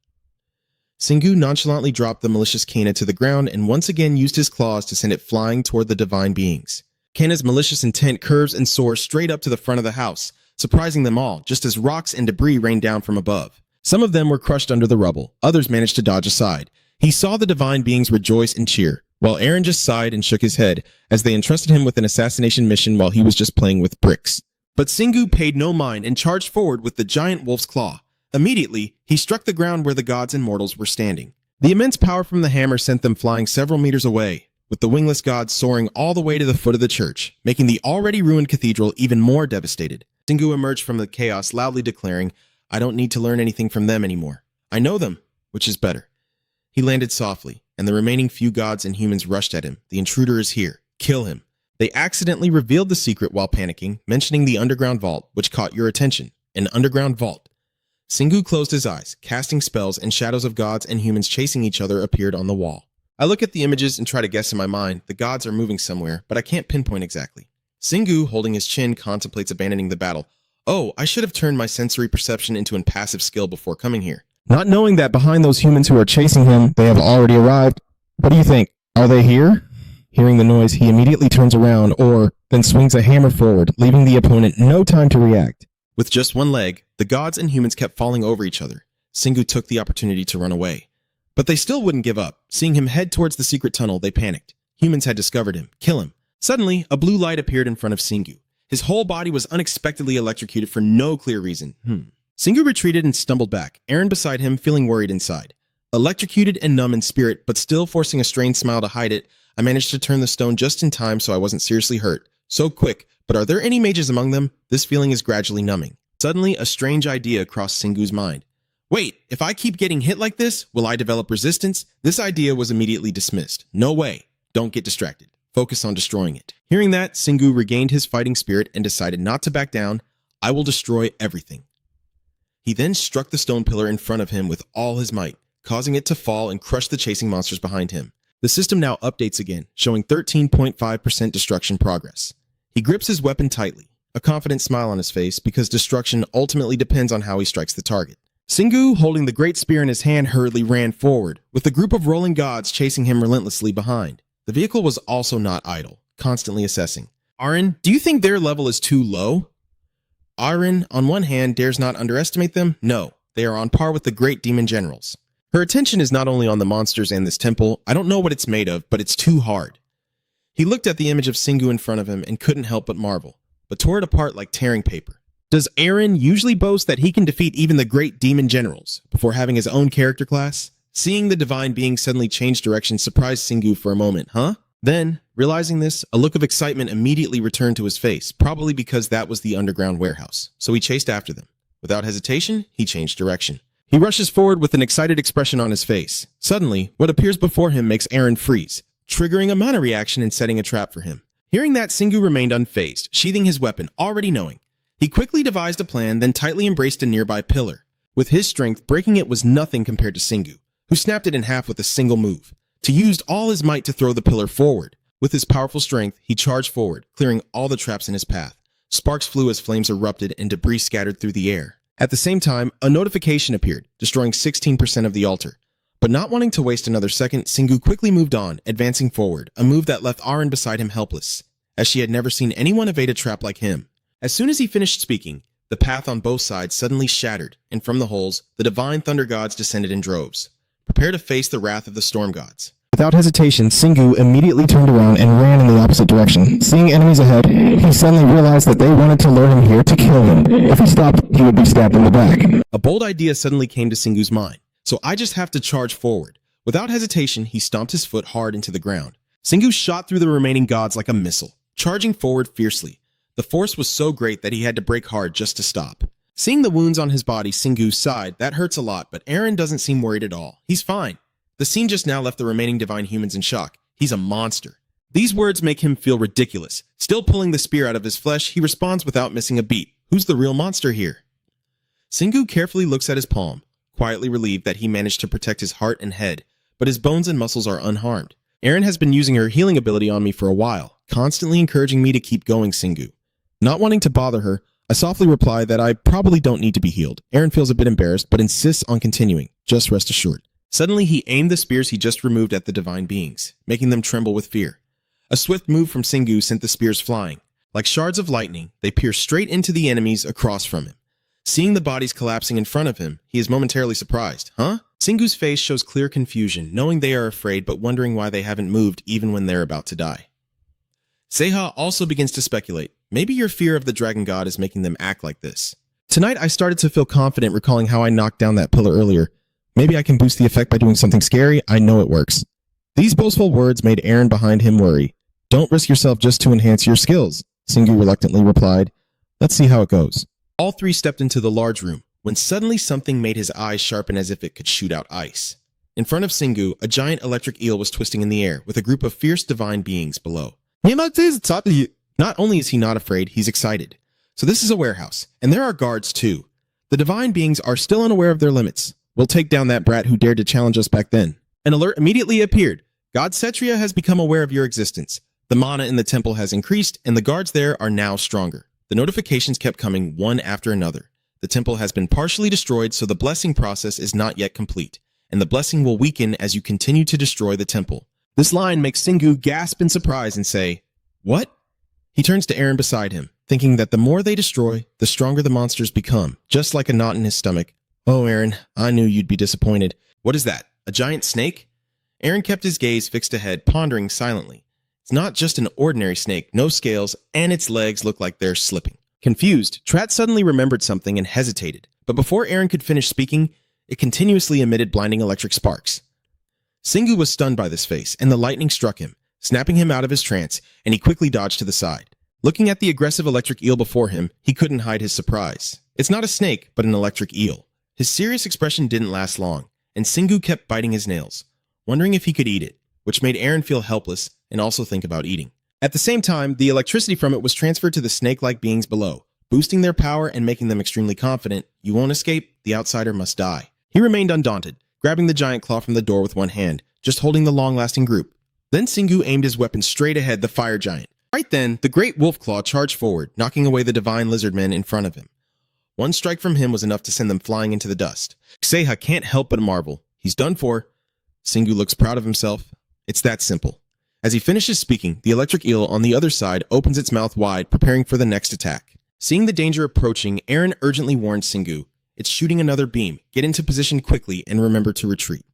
Singu nonchalantly dropped the malicious Kana to the ground and once again used his claws to send it flying toward the divine beings. Kana's malicious intent curves and soars straight up to the front of the house, surprising them all, just as rocks and debris rained down from above. Some of them were crushed under the rubble, others managed to dodge aside. He saw the divine beings rejoice and cheer, while Eren just sighed and shook his head, as they entrusted him with an assassination mission while he was just playing with bricks. But Singu paid no mind and charged forward with the giant wolf's claw. Immediately, he struck the ground where the gods and mortals were standing. The immense power from the hammer sent them flying several meters away. with the wingless gods soaring all the way to the foot of the church, making the already ruined cathedral even more devastated. Singu emerged from the chaos, loudly declaring, "I don't need to learn anything from them anymore. I know them, which is better." He landed softly, and the remaining few gods and humans rushed at him. "The intruder is here. Kill him." They accidentally revealed the secret while panicking, mentioning the underground vault, which caught your attention. An underground vault. Singu closed his eyes, casting spells, and shadows of gods and humans chasing each other appeared on the wall. I look at the images and try to guess in my mind. The gods are moving somewhere, but I can't pinpoint exactly. Singu, holding his chin, contemplates abandoning the battle. Oh, I should have turned my sensory perception into an passive skill before coming here. Not knowing that behind those humans who are chasing him, they have already arrived. What do you think? Are they here? Hearing the noise, he immediately turns around, then swings a hammer forward, leaving the opponent no time to react. With just one leg, the gods and humans kept falling over each other. Singu took the opportunity to run away. But they still wouldn't give up. Seeing him head towards the secret tunnel, they panicked. Humans had discovered him. Kill him. Suddenly, a blue light appeared in front of Singu. His whole body was unexpectedly electrocuted for no clear reason. Singu retreated and stumbled back, Aaron beside him feeling worried inside. Electrocuted and numb in spirit, but still forcing a strained smile to hide it, I managed to turn the stone just in time so I wasn't seriously hurt. So quick, but are there any mages among them? This feeling is gradually numbing. Suddenly, a strange idea crossed Singu's mind. Wait, if I keep getting hit like this, will I develop resistance? This idea was immediately dismissed. No way. Don't get distracted. Focus on destroying it. Hearing that, Singu regained his fighting spirit and decided not to back down. I will destroy everything. He then struck the stone pillar in front of him with all his might, causing it to fall and crush the chasing monsters behind him. The system now updates again, showing 13.5% destruction progress. He grips his weapon tightly, a confident smile on his face because destruction ultimately depends on how he strikes the target. Singu, holding the great spear in his hand, hurriedly ran forward, with the group of rolling gods chasing him relentlessly behind. The vehicle was also not idle, constantly assessing. Aaron, do you think their level is too low? Aaron, on one hand, dares not underestimate them. No, they are on par with the great demon generals. Her attention is not only on the monsters and this temple. I don't know what it's made of, but it's too hard. He looked at the image of Singu in front of him and couldn't help but marvel, but tore it apart like tearing paper. Does Aaron usually boast that he can defeat even the great demon generals before having his own character class? Seeing the divine being suddenly change direction surprised Singu for a moment, huh? Then, realizing this, a look of excitement immediately returned to his face, probably because that was the underground warehouse. So he chased after them. Without hesitation, he changed direction. He rushes forward with an excited expression on his face. Suddenly, what appears before him makes Aaron freeze, triggering a mana reaction and setting a trap for him. Hearing that, Singu remained unfazed, sheathing his weapon, already knowing. He quickly devised a plan, then tightly embraced a nearby pillar. With his strength, breaking it was nothing compared to Singu, who snapped it in half with a single move. He used all his might to throw the pillar forward. With his powerful strength, he charged forward, clearing all the traps in his path. Sparks flew as flames erupted and debris scattered through the air. At the same time, a notification appeared, destroying 16% of the altar. But not wanting to waste another second, Singu quickly moved on, advancing forward, a move that left Aaron beside him helpless, as she had never seen anyone evade a trap like him. As soon as he finished speaking, the path on both sides suddenly shattered, and from the holes, the divine thunder gods descended in droves. Prepare to face the wrath of the storm gods. Without hesitation, Singu immediately turned around and ran in the opposite direction. Seeing enemies ahead, he suddenly realized that they wanted to lure him here to kill him. If he stopped, he would be stabbed in the back. A bold idea suddenly came to Singu's mind, so I just have to charge forward. Without hesitation, he stomped his foot hard into the ground. Singu shot through the remaining gods like a missile, charging forward fiercely. The force was so great that he had to brake hard just to stop. Seeing the wounds on his body, Singu sighed. That hurts a lot, but Aaron doesn't seem worried at all. He's fine. The scene just now left the remaining divine humans in shock. He's a monster. These words make him feel ridiculous. Still pulling the spear out of his flesh, he responds without missing a beat. Who's the real monster here? Singu carefully looks at his palm, quietly relieved that he managed to protect his heart and head, but his bones and muscles are unharmed. Aaron has been using her healing ability on me for a while, constantly encouraging me to keep going, Singu. Not wanting to bother her, I softly reply that I probably don't need to be healed. Aaron feels a bit embarrassed, but insists on continuing. Just rest assured. Suddenly, he aimed the spears he just removed at the divine beings, making them tremble with fear. A swift move from Singu sent the spears flying. Like shards of lightning, they pierced straight into the enemies across from him. Seeing the bodies collapsing in front of him, he is momentarily surprised. Huh? Singu's face shows clear confusion, knowing they are afraid but wondering why they haven't moved even when they're about to die. Seha also begins to speculate. Maybe your fear of the dragon god is making them act like this. Tonight, I started to feel confident recalling how I knocked down that pillar earlier. Maybe I can boost the effect by doing something scary. I know it works. These boastful words made Aaron behind him worry. Don't risk yourself just to enhance your skills, Singu reluctantly replied. Let's see how it goes. All three stepped into the large room, when suddenly something made his eyes sharpen as if it could shoot out ice. In front of Singu, a giant electric eel was twisting in the air, with a group of fierce divine beings below. Not only is he not afraid, he's excited. So this is a warehouse, and there are guards too. The divine beings are still unaware of their limits. We'll take down that brat who dared to challenge us back then. An alert immediately appeared. God Setria has become aware of your existence. The mana in the temple has increased, and the guards there are now stronger. The notifications kept coming one after another. The temple has been partially destroyed, so the blessing process is not yet complete, and the blessing will weaken as you continue to destroy the temple. This line makes Singu gasp in surprise and say, "What?" He turns to Aaron beside him, thinking that the more they destroy, the stronger the monsters become, just like a knot in his stomach. "Oh, Aaron, I knew you'd be disappointed." "What is that? A giant snake?" Aaron kept his gaze fixed ahead, pondering silently. It's not just an ordinary snake, no scales, and its legs look like they're slipping. Confused, Trat suddenly remembered something and hesitated, but before Aaron could finish speaking, it continuously emitted blinding electric sparks. Singu was stunned by this face, and the lightning struck him, snapping him out of his trance, and he quickly dodged to the side. Looking at the aggressive electric eel before him, he couldn't hide his surprise. It's not a snake, but an electric eel. His serious expression didn't last long, and Singu kept biting his nails, wondering if he could eat it, which made Aaron feel helpless and also think about eating. At the same time, the electricity from it was transferred to the snake-like beings below, boosting their power and making them extremely confident. You won't escape, the outsider must die. He remained undaunted, grabbing the giant claw from the door with one hand, just holding the long-lasting group. Then Singu aimed his weapon straight ahead the fire giant. Right then, the great wolf claw charged forward, knocking away the divine lizard men in front of him. One strike from him was enough to send them flying into the dust. Xeha can't help but marvel. He's done for. Singu looks proud of himself. It's that simple. As he finishes speaking, the electric eel on the other side opens its mouth wide, preparing for the next attack. Seeing the danger approaching, Aaron urgently warns Singu, "It's shooting another beam. Get into position quickly and remember to retreat."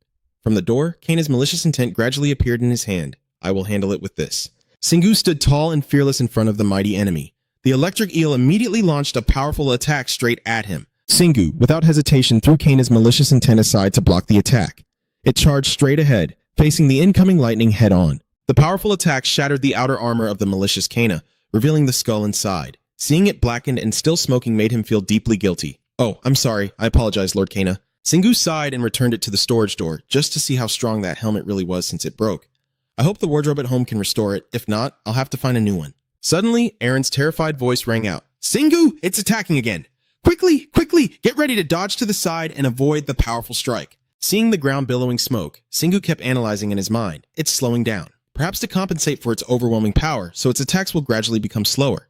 From the door, Kana's malicious intent gradually appeared in his hand. "I will handle it with this." Singu stood tall and fearless in front of the mighty enemy. The electric eel immediately launched a powerful attack straight at him. Singu, without hesitation, threw Kana's malicious intent aside to block the attack. It charged straight ahead, facing the incoming lightning head-on. The powerful attack shattered the outer armor of the malicious Kana, revealing the skull inside. Seeing it blackened and still smoking made him feel deeply guilty. "Oh, I'm sorry. I apologize, Lord Kana." Singu sighed and returned it to the storage door, just to see how strong that helmet really was since it broke. "I hope the wardrobe at home can restore it. If not, I'll have to find a new one." Suddenly, Aaron's terrified voice rang out. "Singu, it's attacking again! Quickly, quickly, get ready to dodge to the side and avoid the powerful strike." Seeing the ground billowing smoke, Singu kept analyzing in his mind. It's slowing down, perhaps to compensate for its overwhelming power, so its attacks will gradually become slower.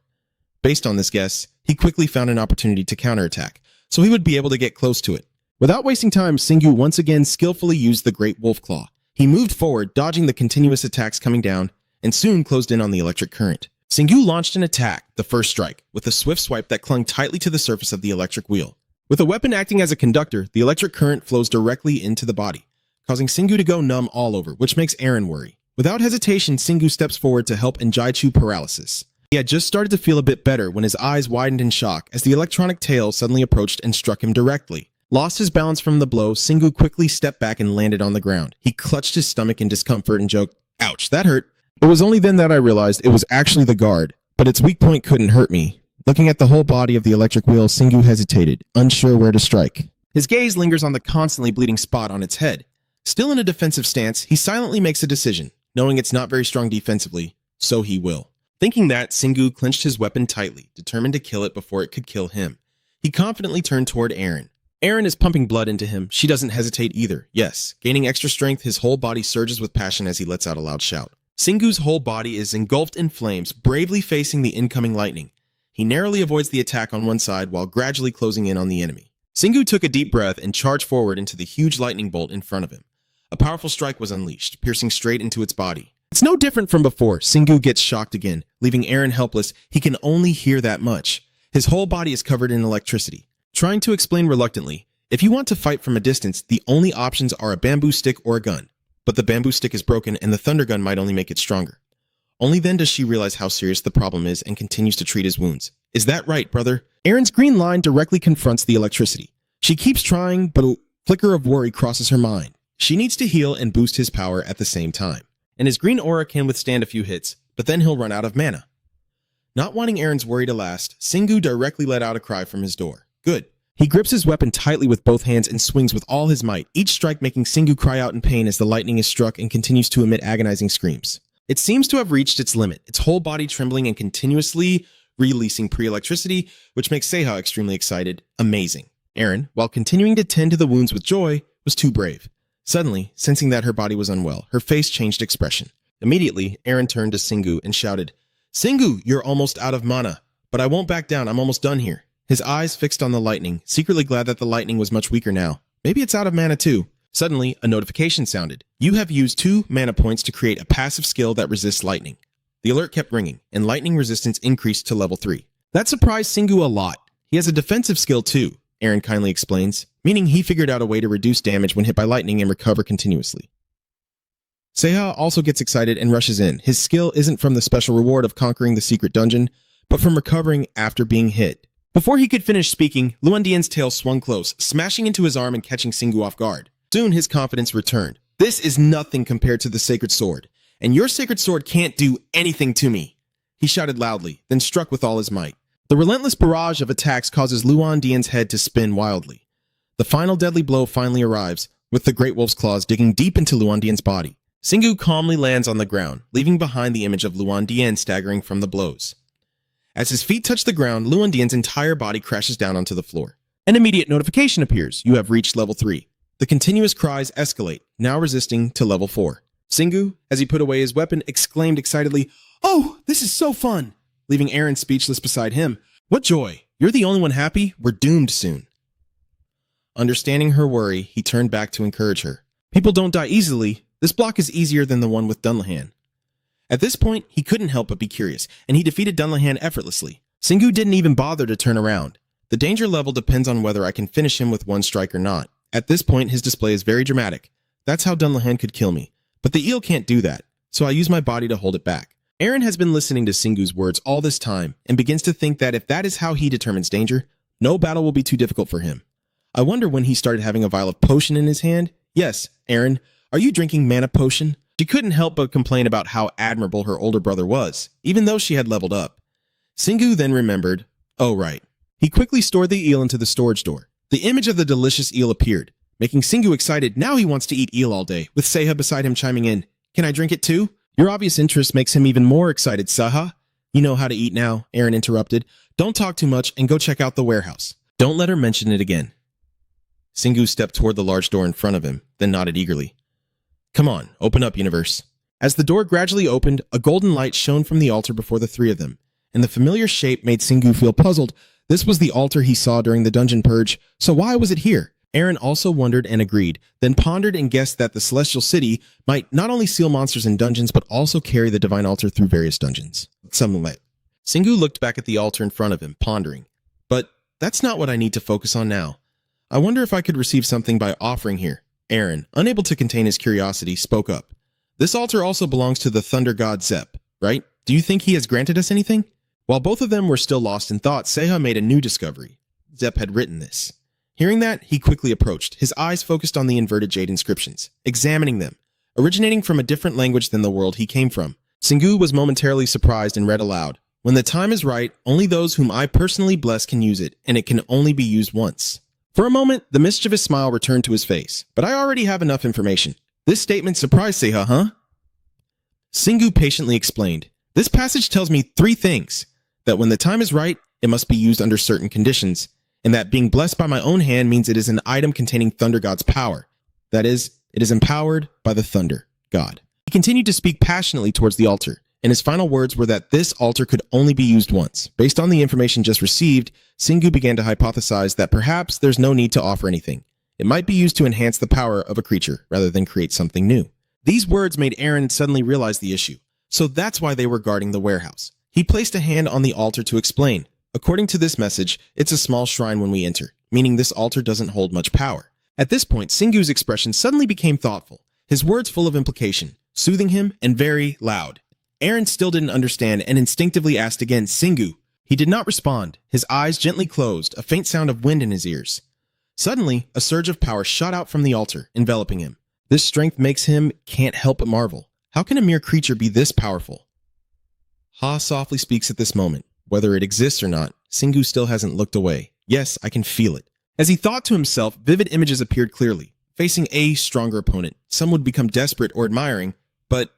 Based on this guess, he quickly found an opportunity to counterattack, so he would be able to get close to it. Without wasting time, Singu once again skillfully used the Great Wolf Claw. He moved forward, dodging the continuous attacks coming down, and soon closed in on the electric current. Singu launched an attack, the first strike, with a swift swipe that clung tightly to the surface of the electric wheel. With a weapon acting as a conductor, the electric current flows directly into the body, causing Singu to go numb all over, which makes Aaron worry. Without hesitation, Singu steps forward to help Njaichu paralysis. He had just started to feel a bit better when his eyes widened in shock as the electronic tail suddenly approached and struck him directly. Lost his balance from the blow, Singu quickly stepped back and landed on the ground. He clutched his stomach in discomfort and joked, "Ouch, that hurt." It was only then that I realized it was actually the guard, but its weak point couldn't hurt me. Looking at the whole body of the electric wheel, Singu hesitated, unsure where to strike. His gaze lingers on the constantly bleeding spot on its head. Still in a defensive stance, he silently makes a decision, knowing it's not very strong defensively, so he will. Thinking that, Singu clenched his weapon tightly, determined to kill it before it could kill him. He confidently turned toward Aaron. Aaron is pumping blood into him. She doesn't hesitate either. Yes, gaining extra strength, his whole body surges with passion as he lets out a loud shout. Singu's whole body is engulfed in flames, bravely facing the incoming lightning. He narrowly avoids the attack on one side while gradually closing in on the enemy. Singu took a deep breath and charged forward into the huge lightning bolt in front of him. A powerful strike was unleashed, piercing straight into its body. It's no different from before. Singu gets shocked again, leaving Aaron helpless. He can only hear that much. His whole body is covered in electricity. Trying to explain reluctantly, if you want to fight from a distance, the only options are a bamboo stick or a gun. But the bamboo stick is broken and the thunder gun might only make it stronger. Only then does she realize how serious the problem is and continues to treat his wounds. Is that right, brother? Aaron's green line directly confronts the electricity. She keeps trying, but a flicker of worry crosses her mind. She needs to heal and boost his power at the same time. And his green aura can withstand a few hits, but then he'll run out of mana. Not wanting Aaron's worry to last, Singu directly let out a cry from his door. Good. He grips his weapon tightly with both hands and swings with all his might, each strike making Singu cry out in pain as the lightning is struck and continues to emit agonizing screams. It seems to have reached its limit, its whole body trembling and continuously releasing pre-electricity, which makes Seiha extremely excited. Amazing. Aaron, while continuing to tend to the wounds with joy, was too brave. Suddenly, sensing that her body was unwell, her face changed expression. Immediately, Aaron turned to Singu and shouted, "Singu, you're almost out of mana, but I won't back down, I'm almost done here." His eyes fixed on the lightning, secretly glad that the lightning was much weaker now. Maybe it's out of mana too. Suddenly, a notification sounded. You have used 2 mana points to create a passive skill that resists lightning. The alert kept ringing, and lightning resistance increased to level 3. That surprised Singu a lot. He has a defensive skill too, Aaron kindly explains, meaning he figured out a way to reduce damage when hit by lightning and recover continuously. Seiha also gets excited and rushes in. His skill isn't from the special reward of conquering the secret dungeon, but from recovering after being hit. Before he could finish speaking, Luandian's tail swung close, smashing into his arm and catching Singu off guard. Soon his confidence returned. This is nothing compared to the sacred sword, and your sacred sword can't do anything to me, he shouted loudly, then struck with all his might. The relentless barrage of attacks causes Luandian's head to spin wildly. The final deadly blow finally arrives, with the Great Wolf's claws digging deep into Luandian's body. Singu calmly lands on the ground, leaving behind the image of Luandian staggering from the blows. As his feet touch the ground, Luandian's entire body crashes down onto the floor. An immediate notification appears. You have reached level 3. The continuous cries escalate, now resisting to level 4. Singu, as he put away his weapon, exclaimed excitedly, "Oh, this is so fun!" leaving Aaron speechless beside him. What joy! You're the only one happy? We're doomed soon. Understanding her worry, he turned back to encourage her. People don't die easily. This block is easier than the one with Dunlahan. At this point, he couldn't help but be curious, and he defeated Dunlahan effortlessly. Singu didn't even bother to turn around. The danger level depends on whether I can finish him with one strike or not. At this point, his display is very dramatic. That's how Dunlahan could kill me. But the eel can't do that, so I use my body to hold it back. Aaron has been listening to Singu's words all this time, and begins to think that if that is how he determines danger, no battle will be too difficult for him. I wonder when he started having a vial of potion in his hand. Yes, Aaron, are you drinking mana potion? She couldn't help but complain about how admirable her older brother was, even though she had leveled up. Singu then remembered, oh right. He quickly stored the eel into the storage door. The image of the delicious eel appeared, making Singu excited. Now he wants to eat eel all day, with Seiha beside him chiming in, "Can I drink it too?" Your obvious interest makes him even more excited, Seiha. You know how to eat now, Aaron interrupted. Don't talk too much and go check out the warehouse. Don't let her mention it again. Singu stepped toward the large door in front of him, then nodded eagerly. Come on, open up, universe. As the door gradually opened, a golden light shone from the altar before the three of them, and the familiar shape made Singu feel puzzled. This was the altar he saw during the dungeon purge, so why was it here? Aaron also wondered and agreed, then pondered and guessed that the Celestial City might not only seal monsters in dungeons, but also carry the divine altar through various dungeons. Something like that. Singu looked back at the altar in front of him, pondering. But that's not what I need to focus on now. I wonder if I could receive something by offering here. Aaron, unable to contain his curiosity, spoke up. This altar also belongs to the thunder god Zep, right? Do you think he has granted us anything? While both of them were still lost in thought, Seiha made a new discovery. Zep had written this. Hearing that, he quickly approached, his eyes focused on the inverted jade inscriptions, examining them, originating from a different language than the world he came from. Singu was momentarily surprised and read aloud. When the time is right, only those whom I personally bless can use it, and it can only be used once. For a moment, the mischievous smile returned to his face, but I already have enough information. This statement surprised Seiha, huh? Singu patiently explained. This passage tells me 3 things. That when the time is right, it must be used under certain conditions, and that being blessed by my own hand means it is an item containing Thunder God's power. That is, it is empowered by the Thunder God. He continued to speak passionately towards the altar, and his final words were that this altar could only be used once. Based on the information just received, Singu began to hypothesize that perhaps there's no need to offer anything. It might be used to enhance the power of a creature rather than create something new. These words made Aaron suddenly realize the issue, so that's why they were guarding the warehouse. He placed a hand on the altar to explain. According to this message, it's a small shrine when we enter, meaning this altar doesn't hold much power. At this point, Singu's expression suddenly became thoughtful, his words full of implication, soothing him, and very loud. Aaron still didn't understand and instinctively asked again, Singu. He did not respond, his eyes gently closed, a faint sound of wind in his ears. Suddenly, a surge of power shot out from the altar, enveloping him. This strength makes him can't help but marvel. How can a mere creature be this powerful? Ha softly speaks at this moment. Whether it exists or not, Singu still hasn't looked away. Yes, I can feel it. As he thought to himself, vivid images appeared clearly. Facing a stronger opponent, some would become desperate or admiring, but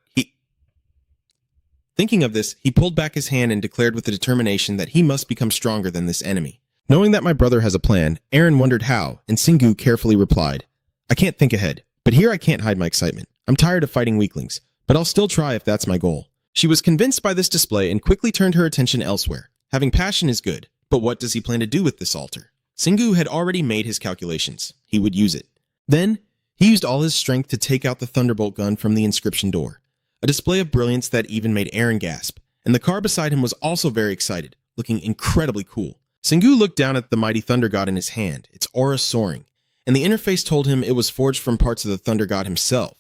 Thinking of this, he pulled back his hand and declared with the determination that he must become stronger than this enemy. Knowing that my brother has a plan, Aaron wondered how, and Singu carefully replied, I can't think ahead, but here I can't hide my excitement. I'm tired of fighting weaklings, but I'll still try if that's my goal. She was convinced by this display and quickly turned her attention elsewhere. Having passion is good, but what does he plan to do with this altar? Singu had already made his calculations. He would use it. Then, he used all his strength to take out the thunderbolt gun from the inscription door. A display of brilliance that even made Aaron gasp, and the car beside him was also very excited, looking incredibly cool. Singu looked down at the mighty thunder god in his hand, its aura soaring, and the interface told him it was forged from parts of the thunder god himself.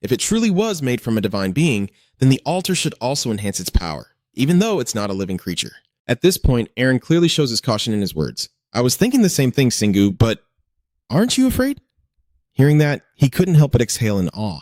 If it truly was made from a divine being, then the altar should also enhance its power, even though it's not a living creature. At this point, Aaron clearly shows his caution in his words. I was thinking the same thing, Singu, but aren't you afraid? Hearing that, he couldn't help but exhale in awe.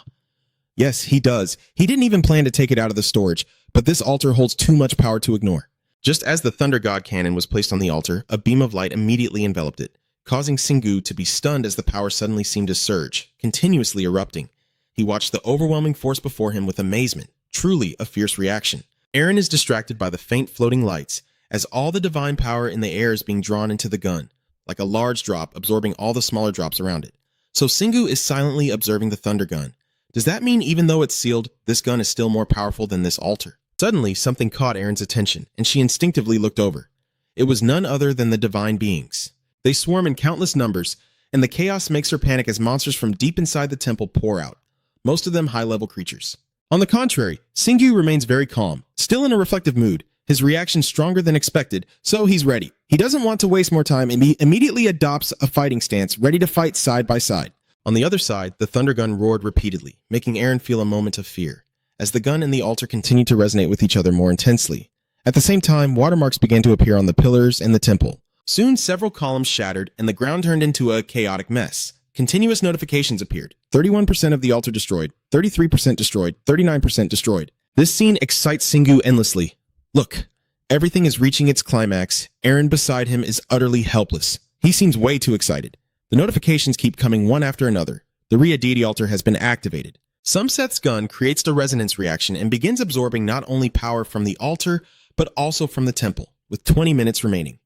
Yes, he does. He didn't even plan to take it out of the storage, but this altar holds too much power to ignore. Just as the Thunder God cannon was placed on the altar, a beam of light immediately enveloped it, causing Singu to be stunned as the power suddenly seemed to surge, continuously erupting. He watched the overwhelming force before him with amazement, truly a fierce reaction. Aaron is distracted by the faint floating lights, as all the divine power in the air is being drawn into the gun, like a large drop absorbing all the smaller drops around it. So Singu is silently observing the thunder gun. Does that mean even though it's sealed, this gun is still more powerful than this altar? Suddenly, something caught Aaron's attention, and she instinctively looked over. It was none other than the divine beings. They swarm in countless numbers, and the chaos makes her panic as monsters from deep inside the temple pour out, most of them high-level creatures. On the contrary, Singu remains very calm, still in a reflective mood, his reaction stronger than expected, so he's ready. He doesn't want to waste more time and he immediately adopts a fighting stance, ready to fight side by side. On the other side, the thunder gun roared repeatedly, making Aaron feel a moment of fear, as the gun and the altar continued to resonate with each other more intensely. At the same time, watermarks began to appear on the pillars and the temple. Soon, several columns shattered, and the ground turned into a chaotic mess. Continuous notifications appeared. 31% of the altar destroyed, 33% destroyed, 39% destroyed. This scene excites Singu endlessly. Look, everything is reaching its climax. Aaron beside him is utterly helpless. He seems way too excited. The notifications keep coming one after another. The Rhea deity altar has been activated. Sumseth's gun creates the resonance reaction and begins absorbing not only power from the altar, but also from the temple, with 20 minutes remaining.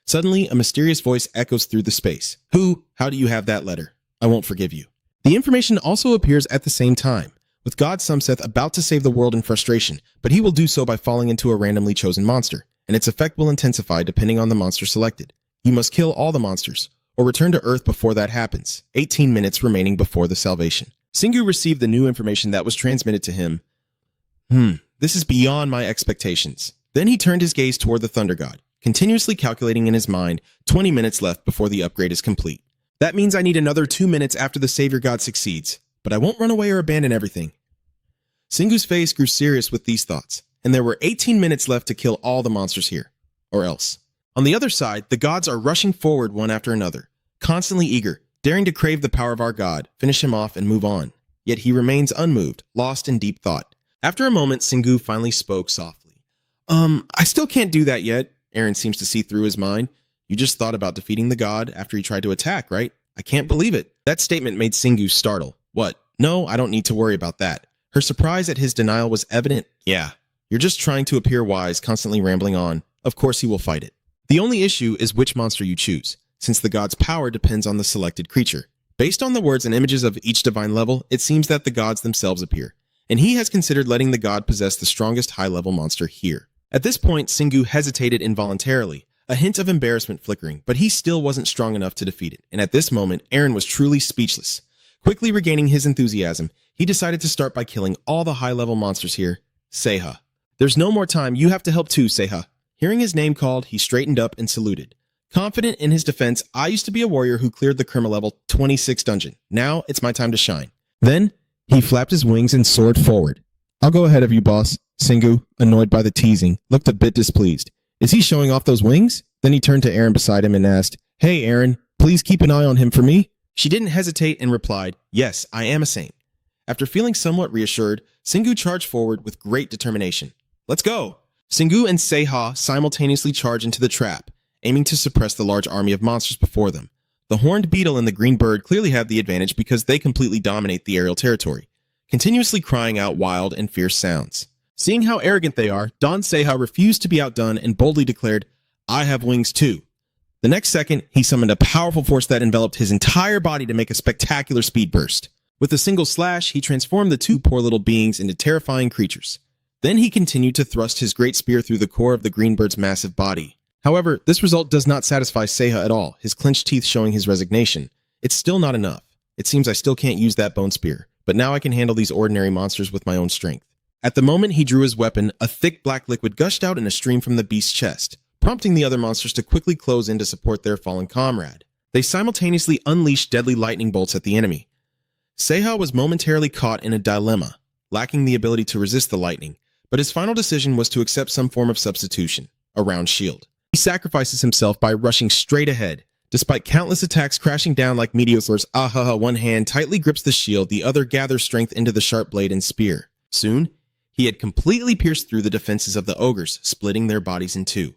Suddenly, a mysterious voice echoes through the space. How do you have that letter? I won't forgive you. The information also appears at the same time, with God Sumseth about to save the world in frustration, but he will do so by falling into a randomly chosen monster, and its effect will intensify depending on the monster selected. You must kill all the monsters, or return to Earth before that happens. 18 minutes remaining before the salvation. Singu received the new information that was transmitted to him. This is beyond my expectations. Then he turned his gaze toward the Thunder God, continuously calculating in his mind 20 minutes left before the upgrade is complete. That means I need another 2 minutes after the Savior God succeeds, but I won't run away or abandon everything. Singu's face grew serious with these thoughts, and there were 18 minutes left to kill all the monsters here, or else. On the other side, the gods are rushing forward one after another, constantly eager, daring to crave the power of our God, finish him off, and move on. Yet he remains unmoved, lost in deep thought. After a moment, Singu finally spoke softly. I still can't do that yet. Aaron seems to see through his mind. You just thought about defeating the god after he tried to attack, right? I can't believe it. That statement made Singu startle. What? No, I don't need to worry about that. Her surprise at his denial was evident. Yeah, you're just trying to appear wise, constantly rambling on. Of course he will fight it. The only issue is which monster you choose, since the god's power depends on the selected creature. Based on the words and images of each divine level, it seems that the gods themselves appear, and he has considered letting the god possess the strongest high-level monster here. At this point, Singu hesitated involuntarily, a hint of embarrassment flickering, but he still wasn't strong enough to defeat it, and at this moment, Aaron was truly speechless. Quickly regaining his enthusiasm, he decided to start by killing all the high-level monsters here. Seha. There's no more time, you have to help too, Seha. Hearing his name called, he straightened up and saluted. Confident in his defense, I used to be a warrior who cleared the Kerma level 26 dungeon. Now, it's my time to shine. Then, he flapped his wings and soared forward. I'll go ahead of you, boss. Singu, annoyed by the teasing, looked a bit displeased. Is he showing off those wings? Then he turned to Aaron beside him and asked, Hey, Aaron, please keep an eye on him for me. She didn't hesitate and replied, "Yes, I am a saint." After feeling somewhat reassured, Singu charged forward with great determination. "Let's go!" Singu and Seiha simultaneously charge into the trap, aiming to suppress the large army of monsters before them. The horned beetle and the green bird clearly have the advantage because they completely dominate the aerial territory, continuously crying out wild and fierce sounds. Seeing how arrogant they are, Don Seiha refused to be outdone and boldly declared, "I have wings too." The next second, he summoned a powerful force that enveloped his entire body to make a spectacular speed burst. With a single slash, he transformed the two poor little beings into terrifying creatures. Then he continued to thrust his great spear through the core of the green bird's massive body. However, this result does not satisfy Seiha at all, his clenched teeth showing his resignation. It's still not enough. It seems I still can't use that bone spear, but now I can handle these ordinary monsters with my own strength. At the moment he drew his weapon, a thick black liquid gushed out in a stream from the beast's chest, prompting the other monsters to quickly close in to support their fallen comrade. They simultaneously unleashed deadly lightning bolts at the enemy. Seiha was momentarily caught in a dilemma, lacking the ability to resist the lightning, but his final decision was to accept some form of substitution, a round shield. He sacrifices himself by rushing straight ahead. Despite countless attacks crashing down like meteors, one hand tightly grips the shield, the other gathers strength into the sharp blade and spear. Soon, he had completely pierced through the defenses of the ogres, splitting their bodies in two.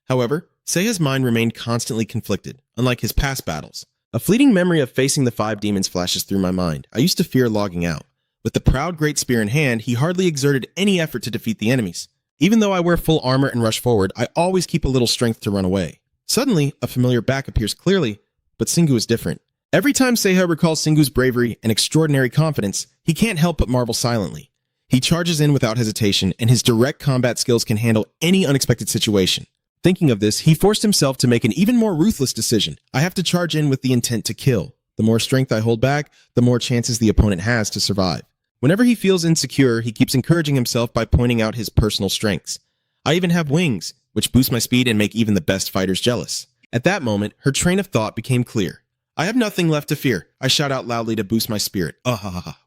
However, Seiha's mind remained constantly conflicted, unlike his past battles. A fleeting memory of facing the 5 demons flashes through my mind. I used to fear logging out. With the proud great spear in hand, he hardly exerted any effort to defeat the enemies. Even though I wear full armor and rush forward, I always keep a little strength to run away. Suddenly, a familiar back appears clearly, but Singu is different. Every time Seiha recalls Singu's bravery and extraordinary confidence, he can't help but marvel silently. He charges in without hesitation, and his direct combat skills can handle any unexpected situation. Thinking of this, he forced himself to make an even more ruthless decision. I have to charge in with the intent to kill. The more strength I hold back, the more chances the opponent has to survive. Whenever he feels insecure, he keeps encouraging himself by pointing out his personal strengths. I even have wings, which boost my speed and make even the best fighters jealous. At that moment, her train of thought became clear. I have nothing left to fear, I shout out loudly to boost my spirit.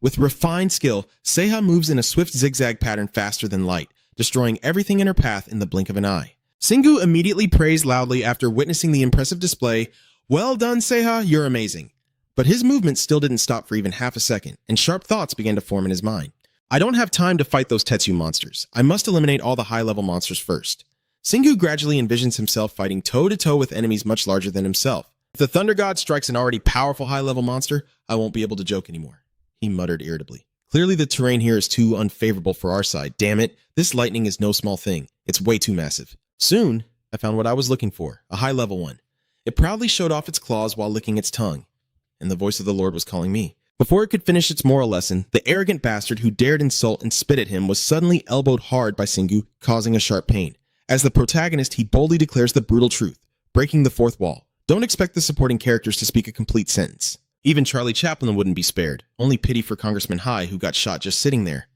With refined skill, Seiha moves in a swift zigzag pattern faster than light, destroying everything in her path in the blink of an eye. Singu immediately praised loudly after witnessing the impressive display. "Well done, Seiha, you're amazing." But his movement still didn't stop for even half a second, and sharp thoughts began to form in his mind. I don't have time to fight those Tetsu monsters. I must eliminate all the high-level monsters first. Singu gradually envisions himself fighting toe-to-toe with enemies much larger than himself. If the Thunder God strikes an already powerful high-level monster, I won't be able to joke anymore, he muttered irritably. Clearly the terrain here is too unfavorable for our side. Damn it, this lightning is no small thing. It's way too massive. Soon, I found what I was looking for, a high-level one. It proudly showed off its claws while licking its tongue, and the voice of the Lord was calling me. Before it could finish its moral lesson, the arrogant bastard who dared insult and spit at him was suddenly elbowed hard by Singu, causing a sharp pain. As the protagonist, he boldly declares the brutal truth, breaking the fourth wall. Don't expect the supporting characters to speak a complete sentence. Even Charlie Chaplin wouldn't be spared. Only pity for Congressman High, who got shot just sitting there.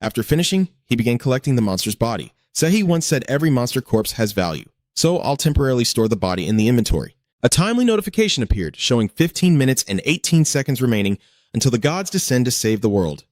After finishing, he began collecting the monster's body. Sehi once said every monster corpse has value, so I'll temporarily store the body in the inventory. A timely notification appeared, showing 15 minutes and 18 seconds remaining until the gods descend to save the world.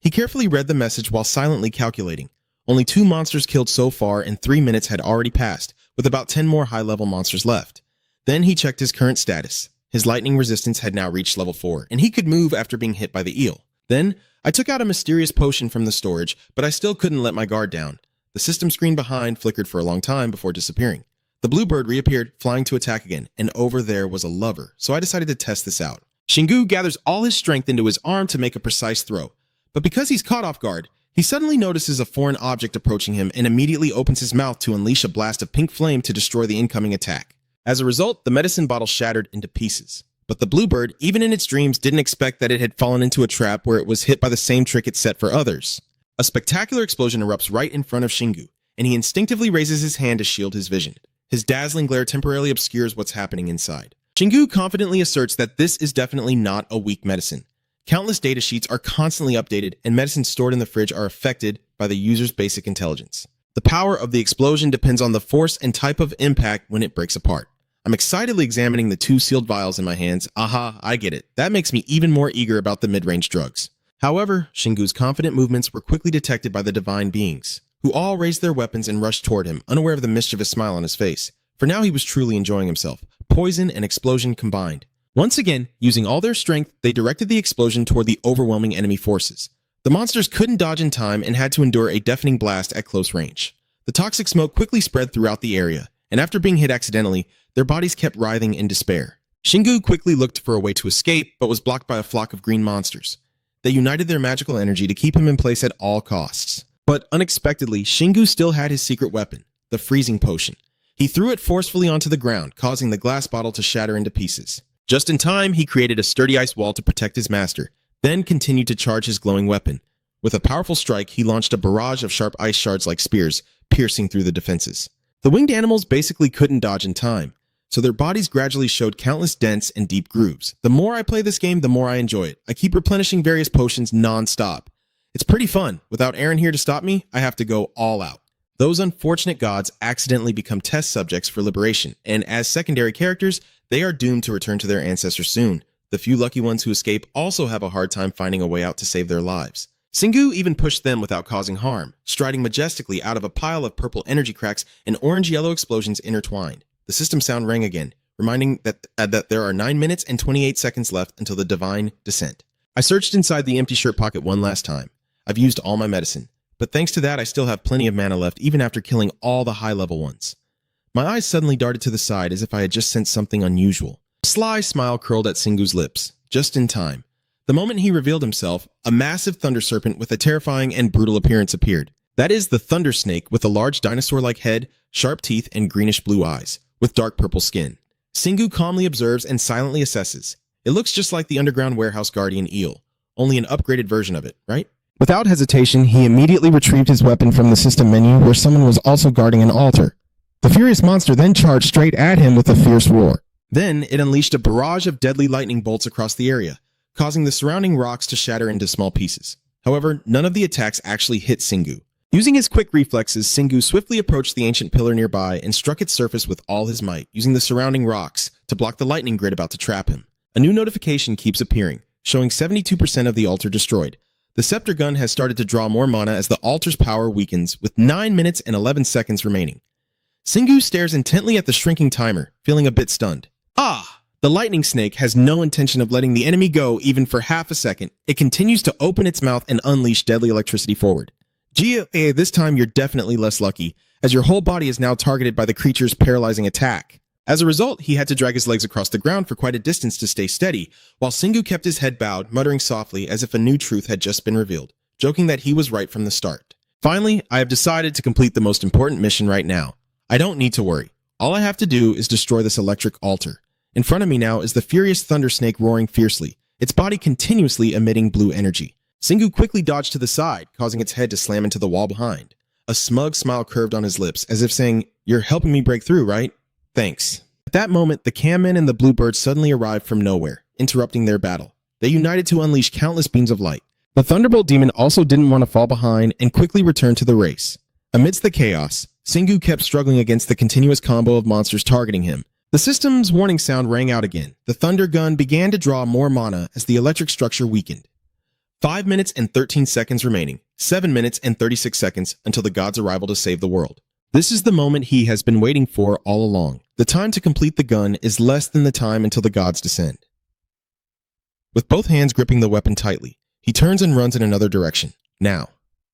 He carefully read the message while silently calculating. Only 2 monsters killed so far, and 3 minutes had already passed, with about 10 more high-level monsters left. Then he checked his current status. His lightning resistance had now reached level 4, and he could move after being hit by the eel. Then, I took out a mysterious potion from the storage, but I still couldn't let my guard down. The system screen behind flickered for a long time before disappearing. The bluebird reappeared, flying to attack again, and over there was a lover, so I decided to test this out. Shingu gathers all his strength into his arm to make a precise throw, but because he's caught off guard, he suddenly notices a foreign object approaching him and immediately opens his mouth to unleash a blast of pink flame to destroy the incoming attack. As a result, the medicine bottle shattered into pieces. But the bluebird, even in its dreams, didn't expect that it had fallen into a trap where it was hit by the same trick it set for others. A spectacular explosion erupts right in front of Shingu, and he instinctively raises his hand to shield his vision. His dazzling glare temporarily obscures what's happening inside. Shingu confidently asserts that this is definitely not a weak medicine. Countless datasheets are constantly updated, and medicines stored in the fridge are affected by the user's basic intelligence. The power of the explosion depends on the force and type of impact when it breaks apart. I'm excitedly examining the 2 sealed vials in my hands. Aha, I get it. That makes me even more eager about the mid-range drugs. However, Shingu's confident movements were quickly detected by the divine beings, who all raised their weapons and rushed toward him, unaware of the mischievous smile on his face. For now he was truly enjoying himself. Poison and explosion combined. Once again, using all their strength, they directed the explosion toward the overwhelming enemy forces. The monsters couldn't dodge in time and had to endure a deafening blast at close range. The toxic smoke quickly spread throughout the area, and after being hit accidentally, their bodies kept writhing in despair. Shingu quickly looked for a way to escape, but was blocked by a flock of green monsters. They united their magical energy to keep him in place at all costs. But unexpectedly, Shingu still had his secret weapon, the freezing potion. He threw it forcefully onto the ground, causing the glass bottle to shatter into pieces. Just in time, he created a sturdy ice wall to protect his master, then continued to charge his glowing weapon. With a powerful strike, he launched a barrage of sharp ice shards like spears, piercing through the defenses. The winged animals basically couldn't dodge in time, so their bodies gradually showed countless dents and deep grooves. The more I play this game, the more I enjoy it. I keep replenishing various potions non-stop. It's pretty fun. Without Aaron here to stop me, I have to go all out. Those unfortunate gods accidentally become test subjects for liberation, and as secondary characters, they are doomed to return to their ancestors soon. The few lucky ones who escape also have a hard time finding a way out to save their lives. Singu even pushed them without causing harm, striding majestically out of a pile of purple energy cracks and orange-yellow explosions intertwined. The system sound rang again, reminding that there are 9 minutes and 28 seconds left until the divine descent. I searched inside the empty shirt pocket one last time. I've used all my medicine, but thanks to that I still have plenty of mana left even after killing all the high-level ones. My eyes suddenly darted to the side as if I had just sensed something unusual. A sly smile curled at Singu's lips, just in time. The moment he revealed himself, a massive thunder serpent with a terrifying and brutal appearance appeared. That is the thunder snake with a large dinosaur-like head, sharp teeth, and greenish-blue eyes, with dark purple skin. Singu calmly observes and silently assesses. It looks just like the underground warehouse guardian eel, only an upgraded version of it, right? Without hesitation, he immediately retrieved his weapon from the system menu where someone was also guarding an altar. The furious monster then charged straight at him with a fierce roar. Then it unleashed a barrage of deadly lightning bolts across the area, causing the surrounding rocks to shatter into small pieces. However, none of the attacks actually hit Singu. Using his quick reflexes, Singu swiftly approached the ancient pillar nearby and struck its surface with all his might, using the surrounding rocks to block the lightning grid about to trap him. A new notification keeps appearing, showing 72% of the altar destroyed. The scepter gun has started to draw more mana as the altar's power weakens, with 9 minutes and 11 seconds remaining. Singu stares intently at the shrinking timer, feeling a bit stunned. The lightning snake has no intention of letting the enemy go even for half a second. It continues to open its mouth and unleash deadly electricity forward. This time you're definitely less lucky, as your whole body is now targeted by the creature's paralyzing attack. As a result, he had to drag his legs across the ground for quite a distance to stay steady, while Singu kept his head bowed, muttering softly as if a new truth had just been revealed, joking that he was right from the start. Finally, I have decided to complete the most important mission right now. I don't need to worry. All I have to do is destroy this electric altar. In front of me now is the furious thunder snake roaring fiercely, its body continuously emitting blue energy. Singu quickly dodged to the side, causing its head to slam into the wall behind. A smug smile curved on his lips, as if saying, "You're helping me break through, right? Thanks." At that moment, the cammen and the bluebirds suddenly arrived from nowhere, interrupting their battle. They united to unleash countless beams of light. The Thunderbolt Demon also didn't want to fall behind and quickly returned to the race. Amidst the chaos, Singu kept struggling against the continuous combo of monsters targeting him. The system's warning sound rang out again. The thunder gun began to draw more mana as the electric structure weakened. 5 minutes and 13 seconds remaining. 7 minutes and 36 seconds until the god's arrival to save the world. This is the moment he has been waiting for all along. The time to complete the gun is less than the time until the gods descend. With both hands gripping the weapon tightly, he turns and runs in another direction. Now,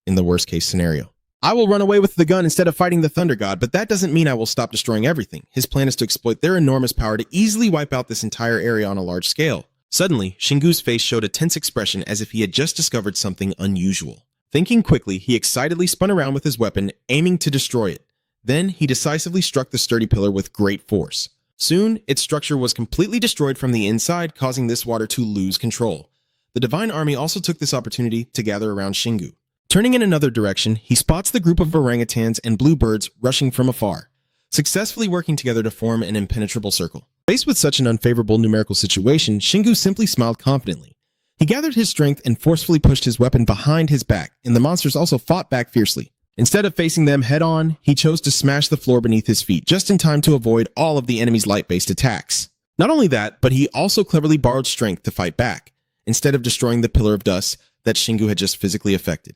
in the worst case scenario. I will run away with the gun instead of fighting the Thunder God, but that doesn't mean I will stop destroying everything. His plan is to exploit their enormous power to easily wipe out this entire area on a large scale. Suddenly, Shingu's face showed a tense expression as if he had just discovered something unusual. Thinking quickly, he excitedly spun around with his weapon, aiming to destroy it. Then, he decisively struck the sturdy pillar with great force. Soon, its structure was completely destroyed from the inside, causing this water to lose control. The Divine Army also took this opportunity to gather around Shingu. Turning in another direction, he spots the group of orangutans and bluebirds rushing from afar, successfully working together to form an impenetrable circle. Faced with such an unfavorable numerical situation, Shingu simply smiled confidently. He gathered his strength and forcefully pushed his weapon behind his back, and the monsters also fought back fiercely. Instead of facing them head-on, he chose to smash the floor beneath his feet, just in time to avoid all of the enemy's light-based attacks. Not only that, but he also cleverly borrowed strength to fight back, instead of destroying the pillar of dust that Shingu had just physically affected.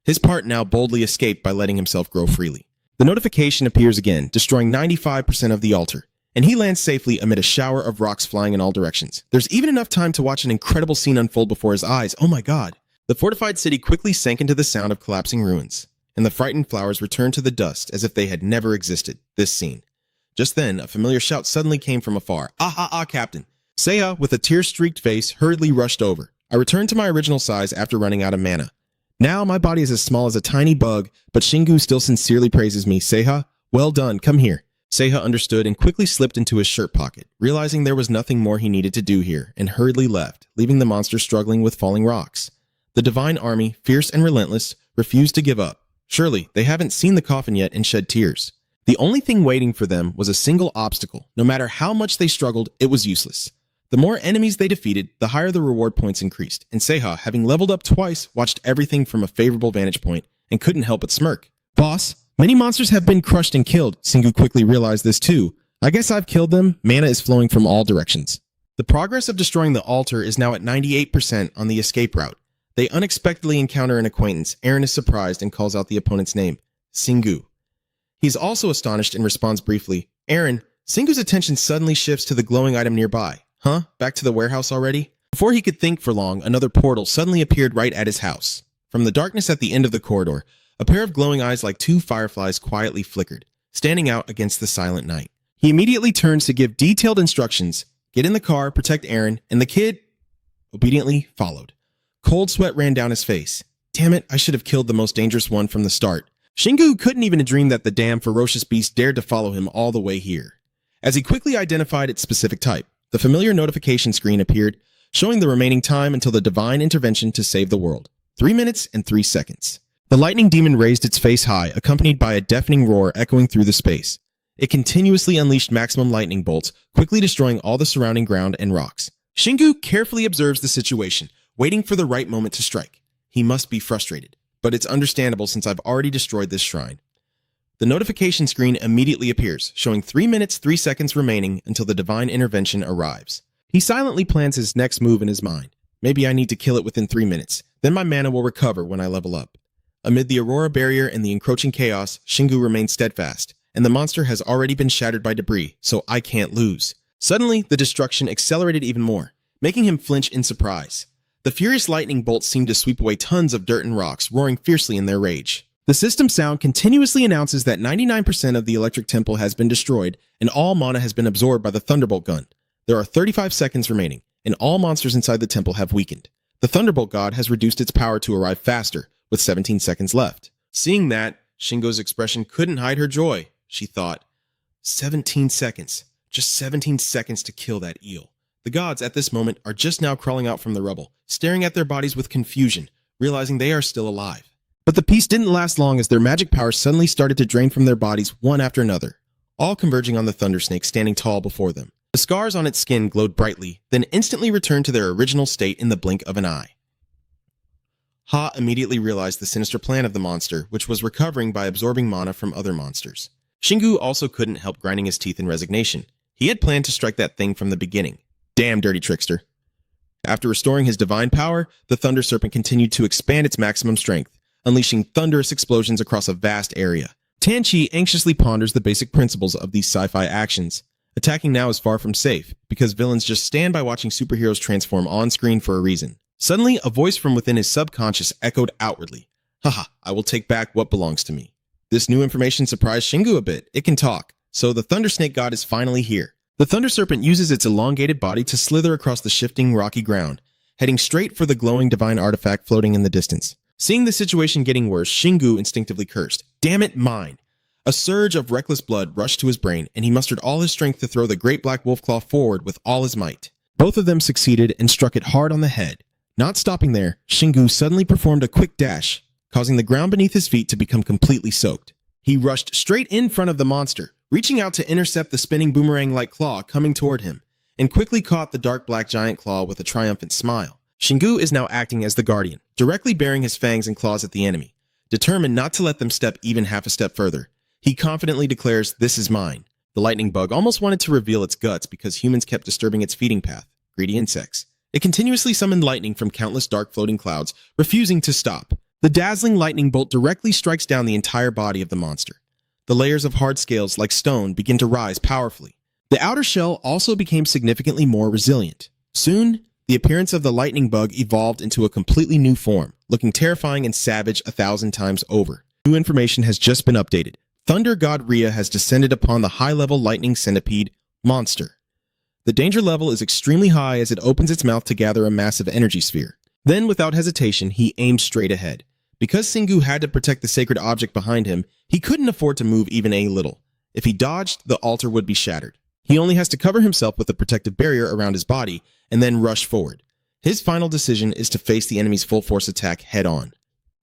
His part now boldly escaped by letting himself grow freely. The notification appears again, destroying 95% of the altar. and he lands safely amid a shower of rocks flying in all directions. There's even enough time to watch an incredible scene unfold before his eyes. Oh my god. The fortified city quickly sank into the sound of collapsing ruins, and the frightened flowers returned to the dust as if they had never existed. This scene. Just then, a familiar shout suddenly came from afar. Ah, ah, ah, Captain. Seiya, with a tear-streaked face, hurriedly rushed over. I returned to my original size after running out of mana. Now, my body is as small as a tiny bug, but Shingu still sincerely praises me. Seiya, well done, come here. Seiya understood and quickly slipped into his shirt pocket, realizing there was nothing more he needed to do here, and hurriedly left, leaving the monster struggling with falling rocks. The divine army, fierce and relentless, refused to give up. Surely, they haven't seen the coffin yet and shed tears. The only thing waiting for them was a single obstacle. No matter how much they struggled, it was useless. The more enemies they defeated, the higher the reward points increased, and Seiya, having leveled up twice, watched everything from a favorable vantage point and couldn't help but smirk. Boss, many monsters have been crushed and killed. Shingu quickly realized this too. I guess I've killed them. Mana is flowing from all directions. The progress of destroying the altar is now at 98% on the escape route. They unexpectedly encounter an acquaintance. Eren is surprised and calls out the opponent's name, Shingu. He's also astonished and responds briefly. Eren, Singu's attention suddenly shifts to the glowing item nearby. Huh? Back to the warehouse already? Before he could think for long, another portal suddenly appeared right at his house. From the darkness at the end of the corridor, a pair of glowing eyes like two fireflies quietly flickered, standing out against the silent night. He immediately turns to give detailed instructions. Get in the car, protect Eren, and the kid obediently followed. Cold sweat ran down his face. Damn it, I should have killed the most dangerous one from the start. Shingu couldn't even dream that the damn ferocious beast dared to follow him all the way here. As he quickly identified its specific type, the familiar notification screen appeared, showing the remaining time until the divine intervention to save the world. 3 minutes and 3 seconds. The lightning demon raised its face high, accompanied by a deafening roar echoing through the space. It continuously unleashed maximum lightning bolts, quickly destroying all the surrounding ground and rocks. Shingu carefully observes the situation, waiting for the right moment to strike. He must be frustrated, but it's understandable since I've already destroyed this shrine. The notification screen immediately appears, showing 3 minutes, 3 seconds remaining until the divine intervention arrives. He silently plans his next move in his mind. Maybe I need to kill it within 3 minutes, then my mana will recover when I level up. Amid the Aurora barrier and the encroaching chaos, Shingu remains steadfast, and the monster has already been shattered by debris, so I can't lose. Suddenly, the destruction accelerated even more, making him flinch in surprise. The furious lightning bolts seemed to sweep away tons of dirt and rocks, roaring fiercely in their rage. The system sound continuously announces that 99% of the electric temple has been destroyed and all mana has been absorbed by the Thunderbolt gun. There are 35 seconds remaining, and all monsters inside the temple have weakened. The Thunderbolt god has reduced its power to arrive faster, with 17 seconds left. Seeing that, Shingo's expression couldn't hide her joy. She thought, 17 seconds. Just 17 seconds to kill that eel. The gods at this moment are just now crawling out from the rubble, staring at their bodies with confusion, realizing they are still alive. But the peace didn't last long as their magic power suddenly started to drain from their bodies one after another, all converging on the Thunder Snake standing tall before them. The scars on its skin glowed brightly, then instantly returned to their original state in the blink of an eye. Ha immediately realized the sinister plan of the monster, which was recovering by absorbing mana from other monsters. Shingu also couldn't help grinding his teeth in resignation. He had planned to strike that thing from the beginning. Damn dirty trickster. After restoring his divine power, the Thunder Serpent continued to expand its maximum strength, unleashing thunderous explosions across a vast area. Tanchi anxiously ponders the basic principles of these sci-fi actions. Attacking now is far from safe, because villains just stand by watching superheroes transform on-screen for a reason. Suddenly, a voice from within his subconscious echoed outwardly. Haha, I will take back what belongs to me. This new information surprised Shingu a bit. It can talk. So the Thunder Snake God is finally here. The Thunder Serpent uses its elongated body to slither across the shifting, rocky ground, heading straight for the glowing divine artifact floating in the distance. Seeing the situation getting worse, Shingu instinctively cursed. Damn it, mine! A surge of reckless blood rushed to his brain, and he mustered all his strength to throw the great black wolf claw forward with all his might. Both of them succeeded and struck it hard on the head. Not stopping there, Shingu suddenly performed a quick dash, causing the ground beneath his feet to become completely soaked. He rushed straight in front of the monster, reaching out to intercept the spinning boomerang-like claw coming toward him, and quickly caught the dark black giant claw with a triumphant smile. Shingu is now acting as the guardian, directly bearing his fangs and claws at the enemy, determined not to let them step even half a step further. He confidently declares, "This is mine." The lightning bug almost wanted to reveal its guts because humans kept disturbing its feeding path, greedy insects. It continuously summoned lightning from countless dark floating clouds, refusing to stop. The dazzling lightning bolt directly strikes down the entire body of the monster. The layers of hard scales, like stone, begin to rise powerfully. The outer shell also became significantly more resilient. Soon, the appearance of the lightning bug evolved into a completely new form, looking terrifying and savage 1,000 times over. New information has just been updated. Thunder God Rhea has descended upon the high-level lightning centipede monster. The danger level is extremely high as it opens its mouth to gather a massive energy sphere. Then, without hesitation, he aimed straight ahead. Because Singu had to protect the sacred object behind him, he couldn't afford to move even a little. If he dodged, the altar would be shattered. He only has to cover himself with a protective barrier around his body and then rush forward. His final decision is to face the enemy's full force attack head on.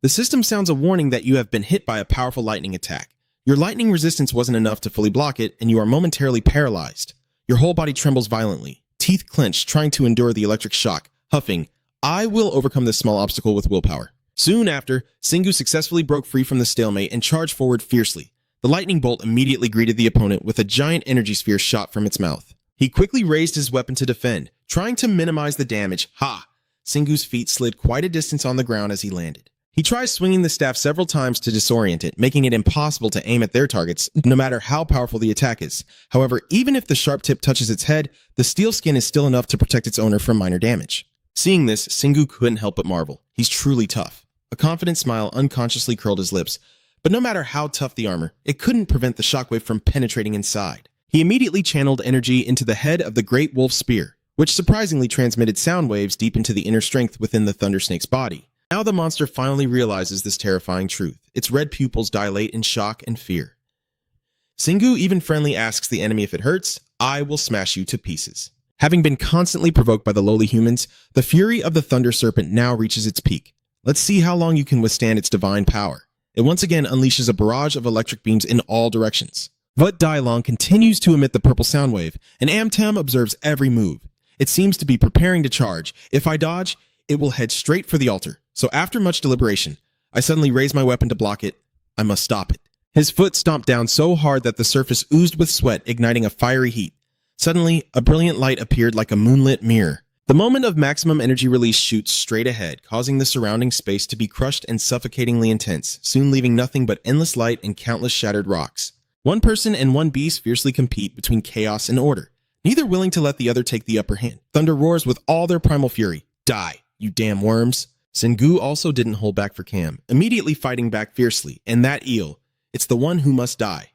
The system sounds a warning that you have been hit by a powerful lightning attack. Your lightning resistance wasn't enough to fully block it, and you are momentarily paralyzed. Your whole body trembles violently, teeth clenched, trying to endure the electric shock, huffing, "I will overcome this small obstacle with willpower." Soon after, Singu successfully broke free from the stalemate and charged forward fiercely. The lightning bolt immediately greeted the opponent with a giant energy sphere shot from its mouth. He quickly raised his weapon to defend, trying to minimize the damage. Ha! Singu's feet slid quite a distance on the ground as he landed. He tries swinging the staff several times to disorient it, making it impossible to aim at their targets, no matter how powerful the attack is. However, even if the sharp tip touches its head, the steel skin is still enough to protect its owner from minor damage. Seeing this, Singu couldn't help but marvel. He's truly tough. A confident smile unconsciously curled his lips, but no matter how tough the armor, it couldn't prevent the shockwave from penetrating inside. He immediately channeled energy into the head of the great wolf spear, which surprisingly transmitted sound waves deep into the inner strength within the thunder snake's body. Now the monster finally realizes this terrifying truth. Its red pupils dilate in shock and fear. Singu even friendly asks the enemy if it hurts, "I will smash you to pieces." Having been constantly provoked by the lowly humans, the fury of the thunder serpent now reaches its peak. Let's see how long you can withstand its divine power. It once again unleashes a barrage of electric beams in all directions. Vut Dailong continues to emit the purple sound wave, and Amtam observes every move. It seems to be preparing to charge. If I dodge, it will head straight for the altar. So after much deliberation, I suddenly raise my weapon to block it. I must stop it. His foot stomped down so hard that the surface oozed with sweat, igniting a fiery heat. Suddenly, a brilliant light appeared like a moonlit mirror. The moment of maximum energy release shoots straight ahead, causing the surrounding space to be crushed and suffocatingly intense, soon leaving nothing but endless light and countless shattered rocks. One person and one beast fiercely compete between chaos and order, neither willing to let the other take the upper hand. Thunder roars with all their primal fury. Die, you damn worms. Singu also didn't hold back for Cam, immediately fighting back fiercely, and that eel, it's the one who must die.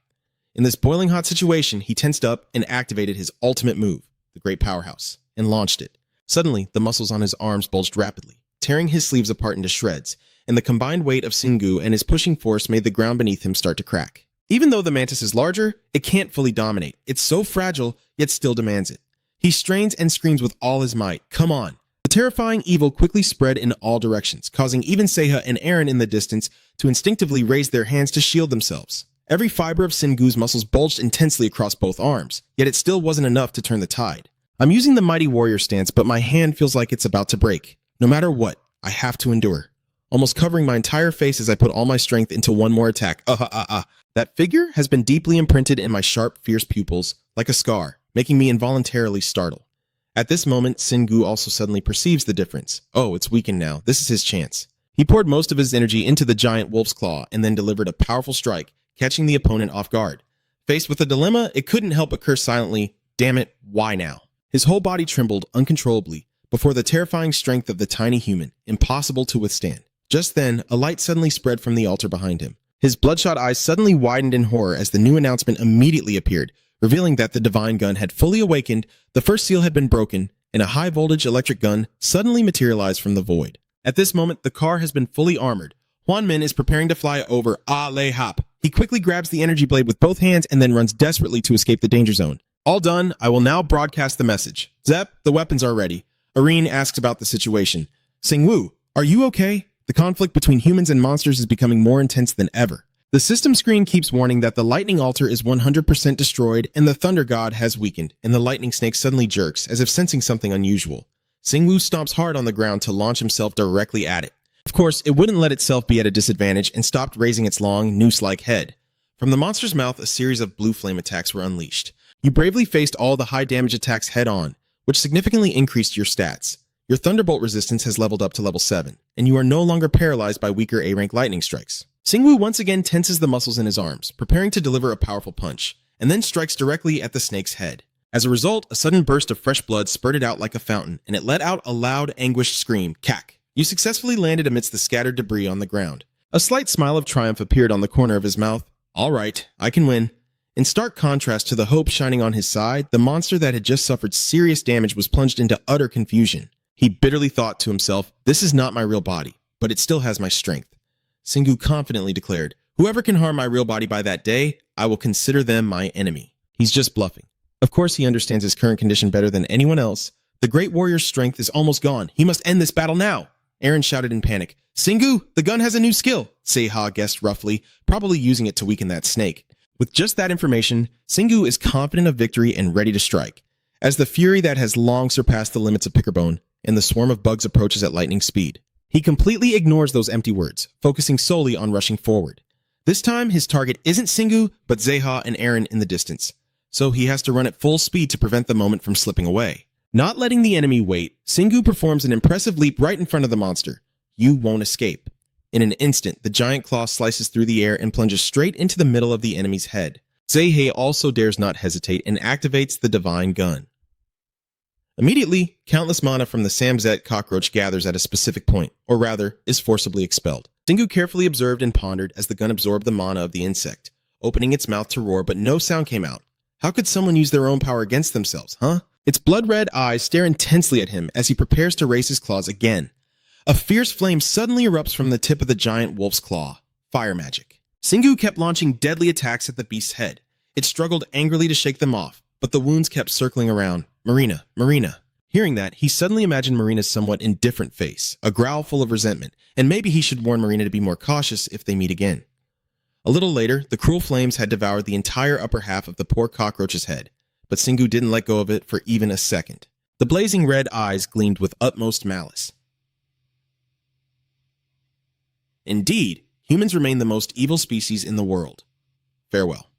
In this boiling hot situation, he tensed up and activated his ultimate move, the Great Powerhouse, and launched it. Suddenly, the muscles on his arms bulged rapidly, tearing his sleeves apart into shreds, and the combined weight of Singu and his pushing force made the ground beneath him start to crack. Even though the mantis is larger, it can't fully dominate. It's so fragile, yet still demands it. He strains and screams with all his might. Come on. The terrifying evil quickly spread in all directions, causing even Seha and Aaron in the distance to instinctively raise their hands to shield themselves. Every fiber of Singu's muscles bulged intensely across both arms, yet it still wasn't enough to turn the tide. I'm using the mighty warrior stance, but my hand feels like it's about to break. No matter what, I have to endure. Almost covering my entire face as I put all my strength into one more attack. That figure has been deeply imprinted in my sharp, fierce pupils, like a scar, making me involuntarily startle. At this moment, Singu also suddenly perceives the difference. Oh, it's weakened now. This is his chance. He poured most of his energy into the giant wolf's claw and then delivered a powerful strike, catching the opponent off guard. Faced with a dilemma, it couldn't help but curse silently, "Damn it, why now?" His whole body trembled uncontrollably before the terrifying strength of the tiny human, impossible to withstand. Just then, a light suddenly spread from the altar behind him. His bloodshot eyes suddenly widened in horror as the new announcement immediately appeared, revealing that the divine gun had fully awakened, the first seal had been broken, and a high-voltage electric gun suddenly materialized from the void. At this moment, the car has been fully armored. Huanmin is preparing to fly over Le Hap. He quickly grabs the energy blade with both hands and then runs desperately to escape the danger zone. All done, I will now broadcast the message. Zep, the weapons are ready. Irene asks about the situation. Singwu, are you okay? The conflict between humans and monsters is becoming more intense than ever. The system screen keeps warning that the lightning altar is 100% destroyed and the thunder god has weakened, and the lightning snake suddenly jerks, as if sensing something unusual. Singwu stomps hard on the ground to launch himself directly at it. Of course, it wouldn't let itself be at a disadvantage and stopped raising its long, noose-like head. From the monster's mouth, a series of blue flame attacks were unleashed. You bravely faced all the high damage attacks head-on, which significantly increased your stats. Your Thunderbolt resistance has leveled up to level 7, and you are no longer paralyzed by weaker A-rank lightning strikes. Singwu once again tenses the muscles in his arms, preparing to deliver a powerful punch, and then strikes directly at the snake's head. As a result, a sudden burst of fresh blood spurted out like a fountain, and it let out a loud, anguished scream, "Cack." You successfully landed amidst the scattered debris on the ground. A slight smile of triumph appeared on the corner of his mouth. All right, I can win. In stark contrast to the hope shining on his side, the monster that had just suffered serious damage was plunged into utter confusion. He bitterly thought to himself, "This is not my real body, but it still has my strength." Singu confidently declared, "Whoever can harm my real body by that day, I will consider them my enemy." He's just bluffing. Of course he understands his current condition better than anyone else. The great warrior's strength is almost gone. He must end this battle now. Eren shouted in panic. "Singu, the gun has a new skill," Seiha guessed roughly, probably using it to weaken that snake. With just that information, Singu is confident of victory and ready to strike. As the fury that has long surpassed the limits of Pickerbone, and the swarm of bugs approaches at lightning speed, he completely ignores those empty words, focusing solely on rushing forward. This time, his target isn't Singu, but Seiha and Eren in the distance, so he has to run at full speed to prevent the moment from slipping away. Not letting the enemy wait, Singu performs an impressive leap right in front of the monster. You won't escape. In an instant, the giant claw slices through the air and plunges straight into the middle of the enemy's head. Seihe also dares not hesitate and activates the divine gun. Immediately, countless mana from the Samzet cockroach gathers at a specific point, or rather, is forcibly expelled. Singu carefully observed and pondered as the gun absorbed the mana of the insect, opening its mouth to roar, but no sound came out. How could someone use their own power against themselves, huh? Its blood-red eyes stare intensely at him as he prepares to raise his claws again. A fierce flame suddenly erupts from the tip of the giant wolf's claw. Fire magic. Singu kept launching deadly attacks at the beast's head. It struggled angrily to shake them off, but the wounds kept circling around. Marina, Marina. Hearing that, he suddenly imagined Marina's somewhat indifferent face, a growl full of resentment, and maybe he should warn Marina to be more cautious if they meet again. A little later, the cruel flames had devoured the entire upper half of the poor cockroach's head, but Singu didn't let go of it for even a second. The blazing red eyes gleamed with utmost malice. Indeed, humans remain the most evil species in the world. Farewell.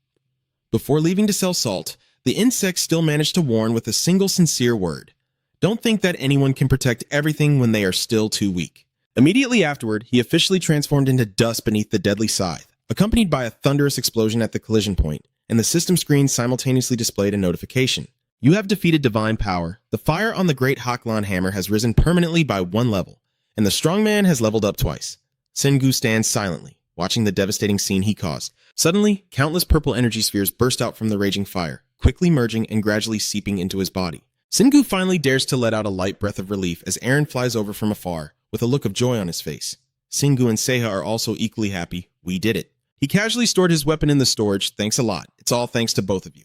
Before leaving to sell salt, the insect still managed to warn with a single sincere word. Don't think that anyone can protect everything when they are still too weak. Immediately afterward, he officially transformed into dust beneath the deadly scythe, accompanied by a thunderous explosion at the collision point, and the system screen simultaneously displayed a notification. You have defeated divine power. The fire on the great Haklan hammer has risen permanently by 1 level, and the strongman has leveled up twice. Singu stands silently, watching the devastating scene he caused. Suddenly, countless purple energy spheres burst out from the raging fire, quickly merging and gradually seeping into his body. Singu finally dares to let out a light breath of relief as Eren flies over from afar, with a look of joy on his face. Singu and Seiha are also equally happy. We did it. He casually stored his weapon in the storage. Thanks a lot. It's all thanks to both of you.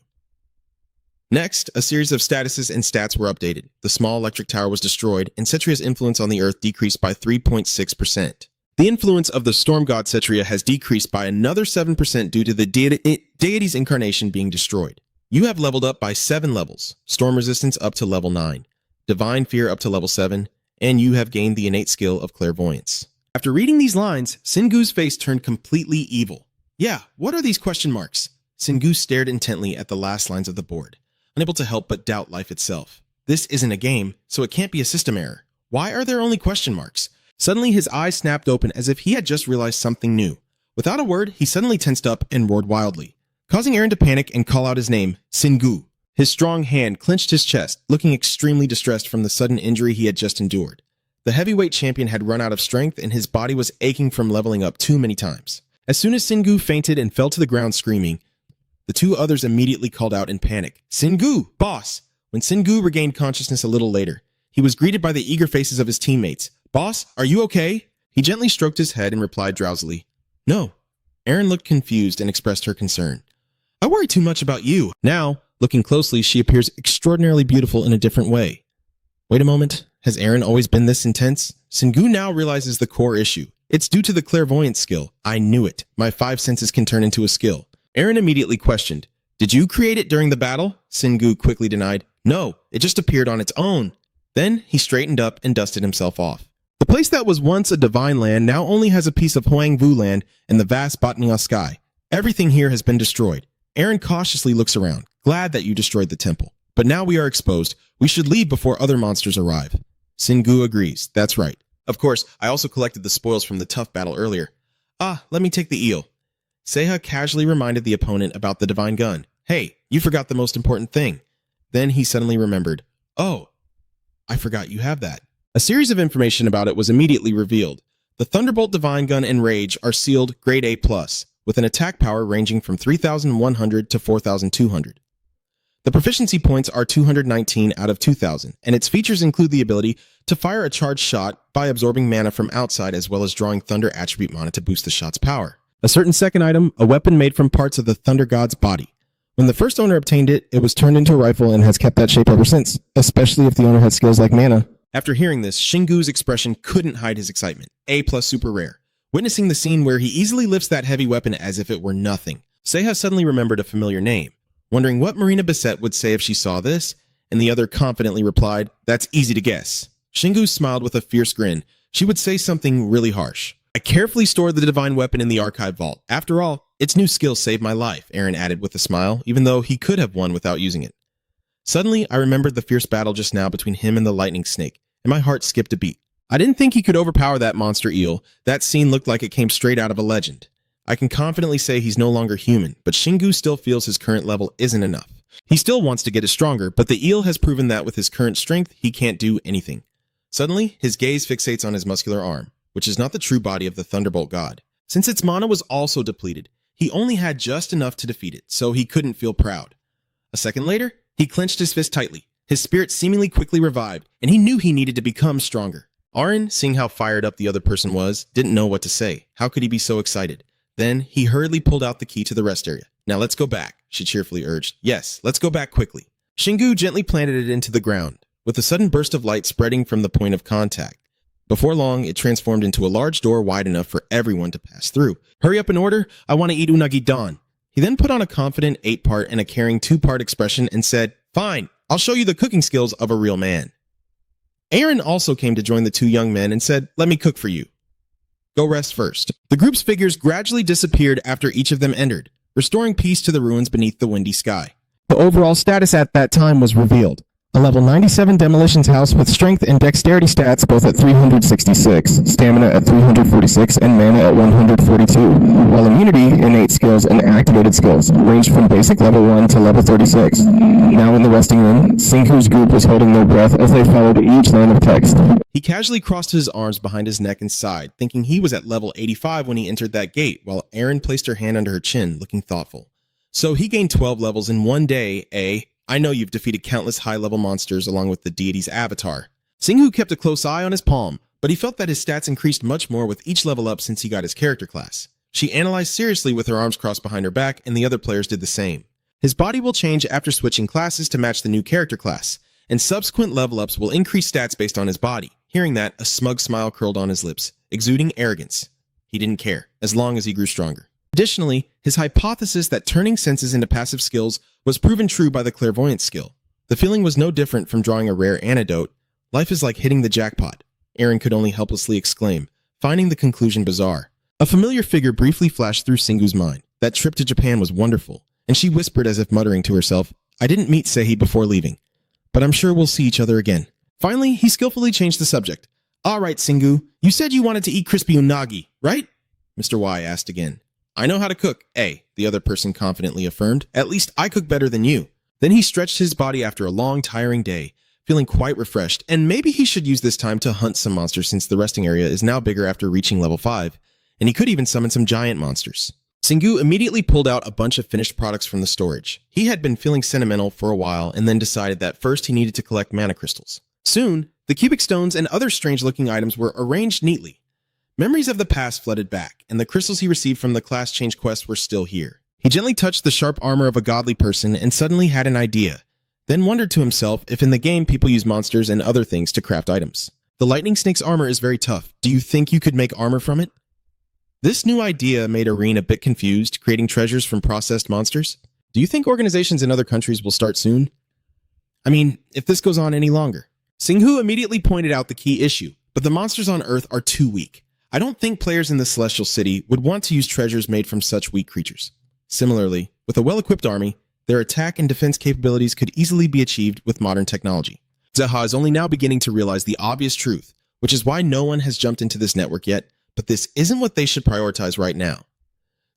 Next, a series of statuses and stats were updated. The small electric tower was destroyed, and Cetria's influence on the Earth decreased by 3.6%. The influence of the storm god Cetria has decreased by another 7% due to the deity's incarnation being destroyed. You have leveled up by 7 levels, storm resistance up to level 9, divine fear up to level 7, and you have gained the innate skill of clairvoyance. After reading these lines, Singu's face turned completely evil. Yeah, what are these question marks? Singu stared intently at the last lines of the board, unable to help but doubt life itself. This isn't a game, so it can't be a system error. Why are there only question marks? Suddenly, his eyes snapped open as if he had just realized something new. Without a word, he suddenly tensed up and roared wildly, causing Eren to panic and call out his name, Singu. His strong hand clenched his chest, looking extremely distressed from the sudden injury he had just endured. The heavyweight champion had run out of strength and his body was aching from leveling up too many times. As soon as Singu fainted and fell to the ground screaming, the 2 others immediately called out in panic, "Singu, boss!" When Singu regained consciousness a little later, he was greeted by the eager faces of his teammates. "Boss, are you okay?" He gently stroked his head and replied drowsily, "No." Eren looked confused and expressed her concern. "I worry too much about you." Now, looking closely, she appears extraordinarily beautiful in a different way. Wait a moment. Has Eren always been this intense? Singu now realizes the core issue. It's due to the clairvoyance skill. I knew it. My 5 senses can turn into a skill. Eren immediately questioned, "Did you create it during the battle?" Singu quickly denied, "No, it just appeared on its own." Then he straightened up and dusted himself off. The place that was once a divine land now only has a piece of Huangvu land and the vast Botnia sky. Everything here has been destroyed. Eren cautiously looks around, glad that you destroyed the temple. But now we are exposed. We should leave before other monsters arrive. Singu agrees. That's right. Of course, I also collected the spoils from the tough battle earlier. Let me take the eel. Seiha casually reminded the opponent about the divine gun. Hey, you forgot the most important thing. Then he suddenly remembered, oh, I forgot you have that. A series of information about it was immediately revealed. The Thunderbolt Divine Gun and Rage are sealed Grade A+, with an attack power ranging from 3,100 to 4,200. The proficiency points are 219 out of 2,000, and its features include the ability to fire a charged shot by absorbing mana from outside as well as drawing Thunder attribute mana to boost the shot's power. A certain second item, a weapon made from parts of the Thunder God's body. When the first owner obtained it, it was turned into a rifle and has kept that shape ever since, especially if the owner had skills like mana. After hearing this, Shingu's expression couldn't hide his excitement. A+ super rare. Witnessing the scene where he easily lifts that heavy weapon as if it were nothing, Seiha suddenly remembered a familiar name. Wondering what Marina Bissett would say if she saw this, and the other confidently replied, "That's easy to guess." Shingu smiled with a fierce grin. She would say something really harsh. "I carefully stored the divine weapon in the archive vault. After all, its new skill saved my life," Aaron added with a smile, even though he could have won without using it. Suddenly, I remembered the fierce battle just now between him and the lightning snake, and my heart skipped a beat. I didn't think he could overpower that monster eel. That scene looked like it came straight out of a legend. I can confidently say he's no longer human, but Shingu still feels his current level isn't enough. He still wants to get it stronger, but the eel has proven that with his current strength, he can't do anything. Suddenly, his gaze fixates on his muscular arm, which is not the true body of the Thunderbolt God. Since its mana was also depleted, he only had just enough to defeat it, so he couldn't feel proud. A second later, he clenched his fist tightly. His spirit seemingly quickly revived, and he knew he needed to become stronger. Aaron, seeing how fired up the other person was, didn't know what to say. How could he be so excited? Then, he hurriedly pulled out the key to the rest area. "Now let's go back," she cheerfully urged. "Yes, let's go back quickly." Shingu gently planted it into the ground, with a sudden burst of light spreading from the point of contact. Before long, it transformed into a large door wide enough for everyone to pass through. "Hurry up and order. I want to eat unagi don." He then put on a confident 8-part and a caring 2-part expression and said, "Fine, I'll show you the cooking skills of a real man." Aaron also came to join the two young men and said, "Let me cook for you. Go rest first." The group's figures gradually disappeared after each of them entered, restoring peace to the ruins beneath the windy sky. The overall status at that time was revealed. A level 97 Demolitions House with strength and dexterity stats both at 366, stamina at 346, and mana at 142, while immunity, innate skills, and activated skills ranged from basic level 1 to level 36. Now in the resting room, Sinku's group was holding their breath as they followed each line of text. He casually crossed his arms behind his neck and sighed, thinking he was at level 85 when he entered that gate, while Aaron placed her hand under her chin, looking thoughtful. "So he gained 12 levels in one day, eh? I know you've defeated countless high-level monsters along with the deity's avatar." Singhu kept a close eye on his palm, but he felt that his stats increased much more with each level up since he got his character class. She analyzed seriously with her arms crossed behind her back, and the other players did the same. His body will change after switching classes to match the new character class, and subsequent level-ups will increase stats based on his body. Hearing that, a smug smile curled on his lips, exuding arrogance. He didn't care, as long as he grew stronger. Additionally, his hypothesis that turning senses into passive skills was proven true by the clairvoyance skill. The feeling was no different from drawing a rare antidote. Life is like hitting the jackpot, Aaron could only helplessly exclaim, finding the conclusion bizarre. A familiar figure briefly flashed through Singu's mind. That trip to Japan was wonderful, and she whispered as if muttering to herself, "I didn't meet Seihi before leaving, but I'm sure we'll see each other again." Finally, he skillfully changed the subject. "All right, Singu, you said you wanted to eat crispy unagi, right?" Mr. Y asked again. "I know how to cook, the other person confidently affirmed. "At least I cook better than you." Then he stretched his body after a long, tiring day, feeling quite refreshed, and maybe he should use this time to hunt some monsters since the resting area is now bigger after reaching level 5, and he could even summon some giant monsters. Singu immediately pulled out a bunch of finished products from the storage. He had been feeling sentimental for a while and then decided that first he needed to collect mana crystals. Soon, the cubic stones and other strange-looking items were arranged neatly. Memories of the past flooded back, and the crystals he received from the class change quest were still here. He gently touched the sharp armor of a godly person and suddenly had an idea, then wondered to himself if in the game people use monsters and other things to craft items. "The lightning snake's armor is very tough. Do you think you could make armor from it?" This new idea made Irene a bit confused, creating treasures from processed monsters. "Do you think organizations in other countries will start soon? I mean, if this goes on any longer." Singhu immediately pointed out the key issue, but the monsters on Earth are too weak. I don't think players in the Celestial City would want to use treasures made from such weak creatures. Similarly, with a well-equipped army, their attack and defense capabilities could easily be achieved with modern technology. Zeha is only now beginning to realize the obvious truth, which is why no one has jumped into this network yet, but this isn't what they should prioritize right now.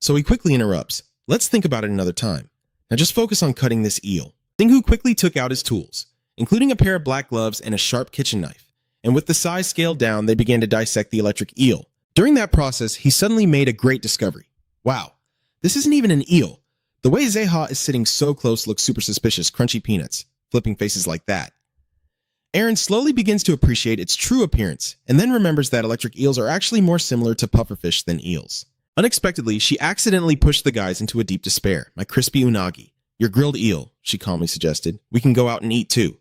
So he quickly interrupts. "Let's think about it another time. Now just focus on cutting this eel." Singhu quickly took out his tools, including a pair of black gloves and a sharp kitchen knife, and with the size scaled down, they began to dissect the electric eel. During that process, he suddenly made a great discovery. Wow, this isn't even an eel. The way Zeha is sitting so close looks super suspicious, crunchy peanuts, flipping faces like that. Aaron slowly begins to appreciate its true appearance, and then remembers that electric eels are actually more similar to pufferfish than eels. Unexpectedly, she accidentally pushed the guys into a deep despair. My crispy unagi. Your grilled eel, she calmly suggested. We can go out and eat too.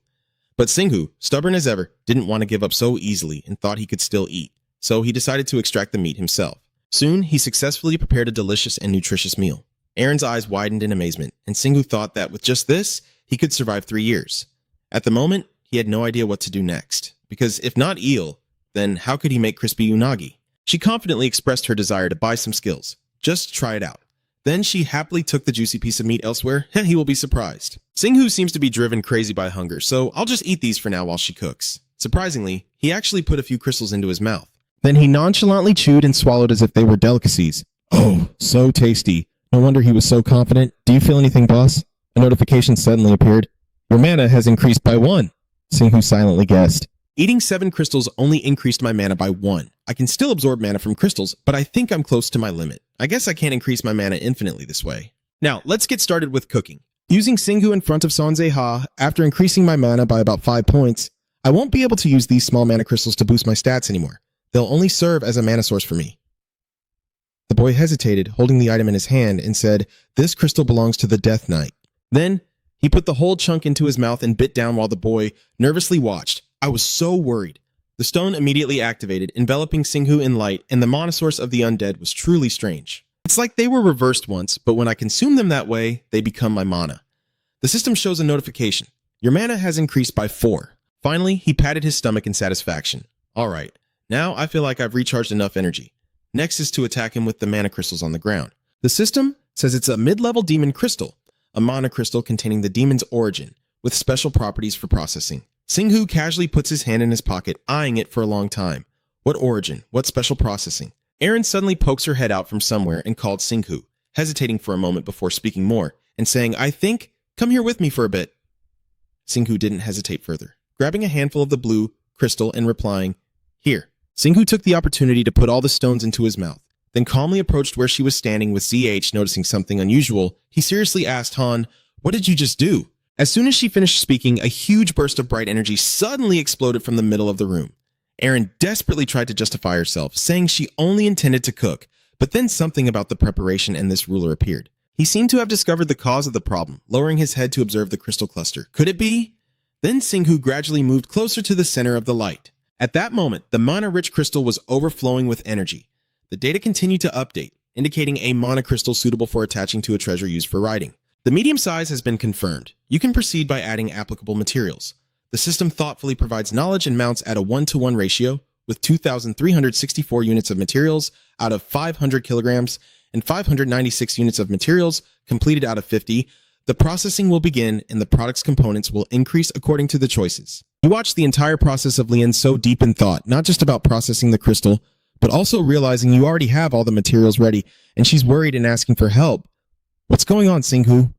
But Singhu, stubborn as ever, didn't want to give up so easily and thought he could still eat, so he decided to extract the meat himself. Soon, he successfully prepared a delicious and nutritious meal. Aaron's eyes widened in amazement, and Singhu thought that with just this, he could survive 3 years. At the moment, he had no idea what to do next, because if not eel, then how could he make crispy unagi? She confidently expressed her desire to buy some skills. Just try it out. Then she happily took the juicy piece of meat elsewhere, and he will be surprised. Singhu seems to be driven crazy by hunger, so I'll just eat these for now while she cooks. Surprisingly, he actually put a few crystals into his mouth. Then he nonchalantly chewed and swallowed as if they were delicacies. Oh, so tasty. No wonder he was so confident. Do you feel anything, boss? A notification suddenly appeared. Your mana has increased by 1. Singhu silently guessed. Eating 7 crystals only increased my mana by 1. I can still absorb mana from crystals, but I think I'm close to my limit. I guess I can't increase my mana infinitely this way. Now, let's get started with cooking. Using Singhu in front of Sanzeha, after increasing my mana by about 5 points, I won't be able to use these small mana crystals to boost my stats anymore. They'll only serve as a mana source for me. The boy hesitated, holding the item in his hand, and said, "This crystal belongs to the Death Knight." Then, he put the whole chunk into his mouth and bit down while the boy nervously watched. I was so worried. The stone immediately activated, enveloping Singhu in light, and the mana source of the undead was truly strange. It's like they were reversed once, but when I consume them that way, they become my mana. The system shows a notification. Your mana has increased by 4. Finally, he patted his stomach in satisfaction. Alright, now I feel like I've recharged enough energy. Next is to attack him with the mana crystals on the ground. The system says it's a mid-level demon crystal, a mana crystal containing the demon's origin, with special properties for processing. Singhu casually puts his hand in his pocket, eyeing it for a long time. What origin? What special processing? Aaron suddenly pokes her head out from somewhere and called Singhu, hesitating for a moment before speaking more, and saying, "I think, come here with me for a bit." Singhu didn't hesitate further, grabbing a handful of the blue crystal and replying, "Here." Singhu took the opportunity to put all the stones into his mouth, then calmly approached where she was standing with ZH. Noticing something unusual, he seriously asked Han, "What did you just do?" As soon as she finished speaking, a huge burst of bright energy suddenly exploded from the middle of the room. Aaron desperately tried to justify herself, saying she only intended to cook, but then something about the preparation and this ruler appeared. He seemed to have discovered the cause of the problem, lowering his head to observe the crystal cluster. Could it be? Then Singhu gradually moved closer to the center of the light. At that moment, the mana-rich crystal was overflowing with energy. The data continued to update, indicating a mana crystal suitable for attaching to a treasure used for writing. The medium size has been confirmed. You can proceed by adding applicable materials. The system thoughtfully provides knowledge and mounts at a 1-to-1 ratio, with 2,364 units of materials out of 500 kilograms and 596 units of materials completed out of 50. The processing will begin and the product's components will increase according to the choices. You watch the entire process of Lian so deep in thought, not just about processing the crystal, but also realizing you already have all the materials ready, and she's worried and asking for help. What's going on, Singhu?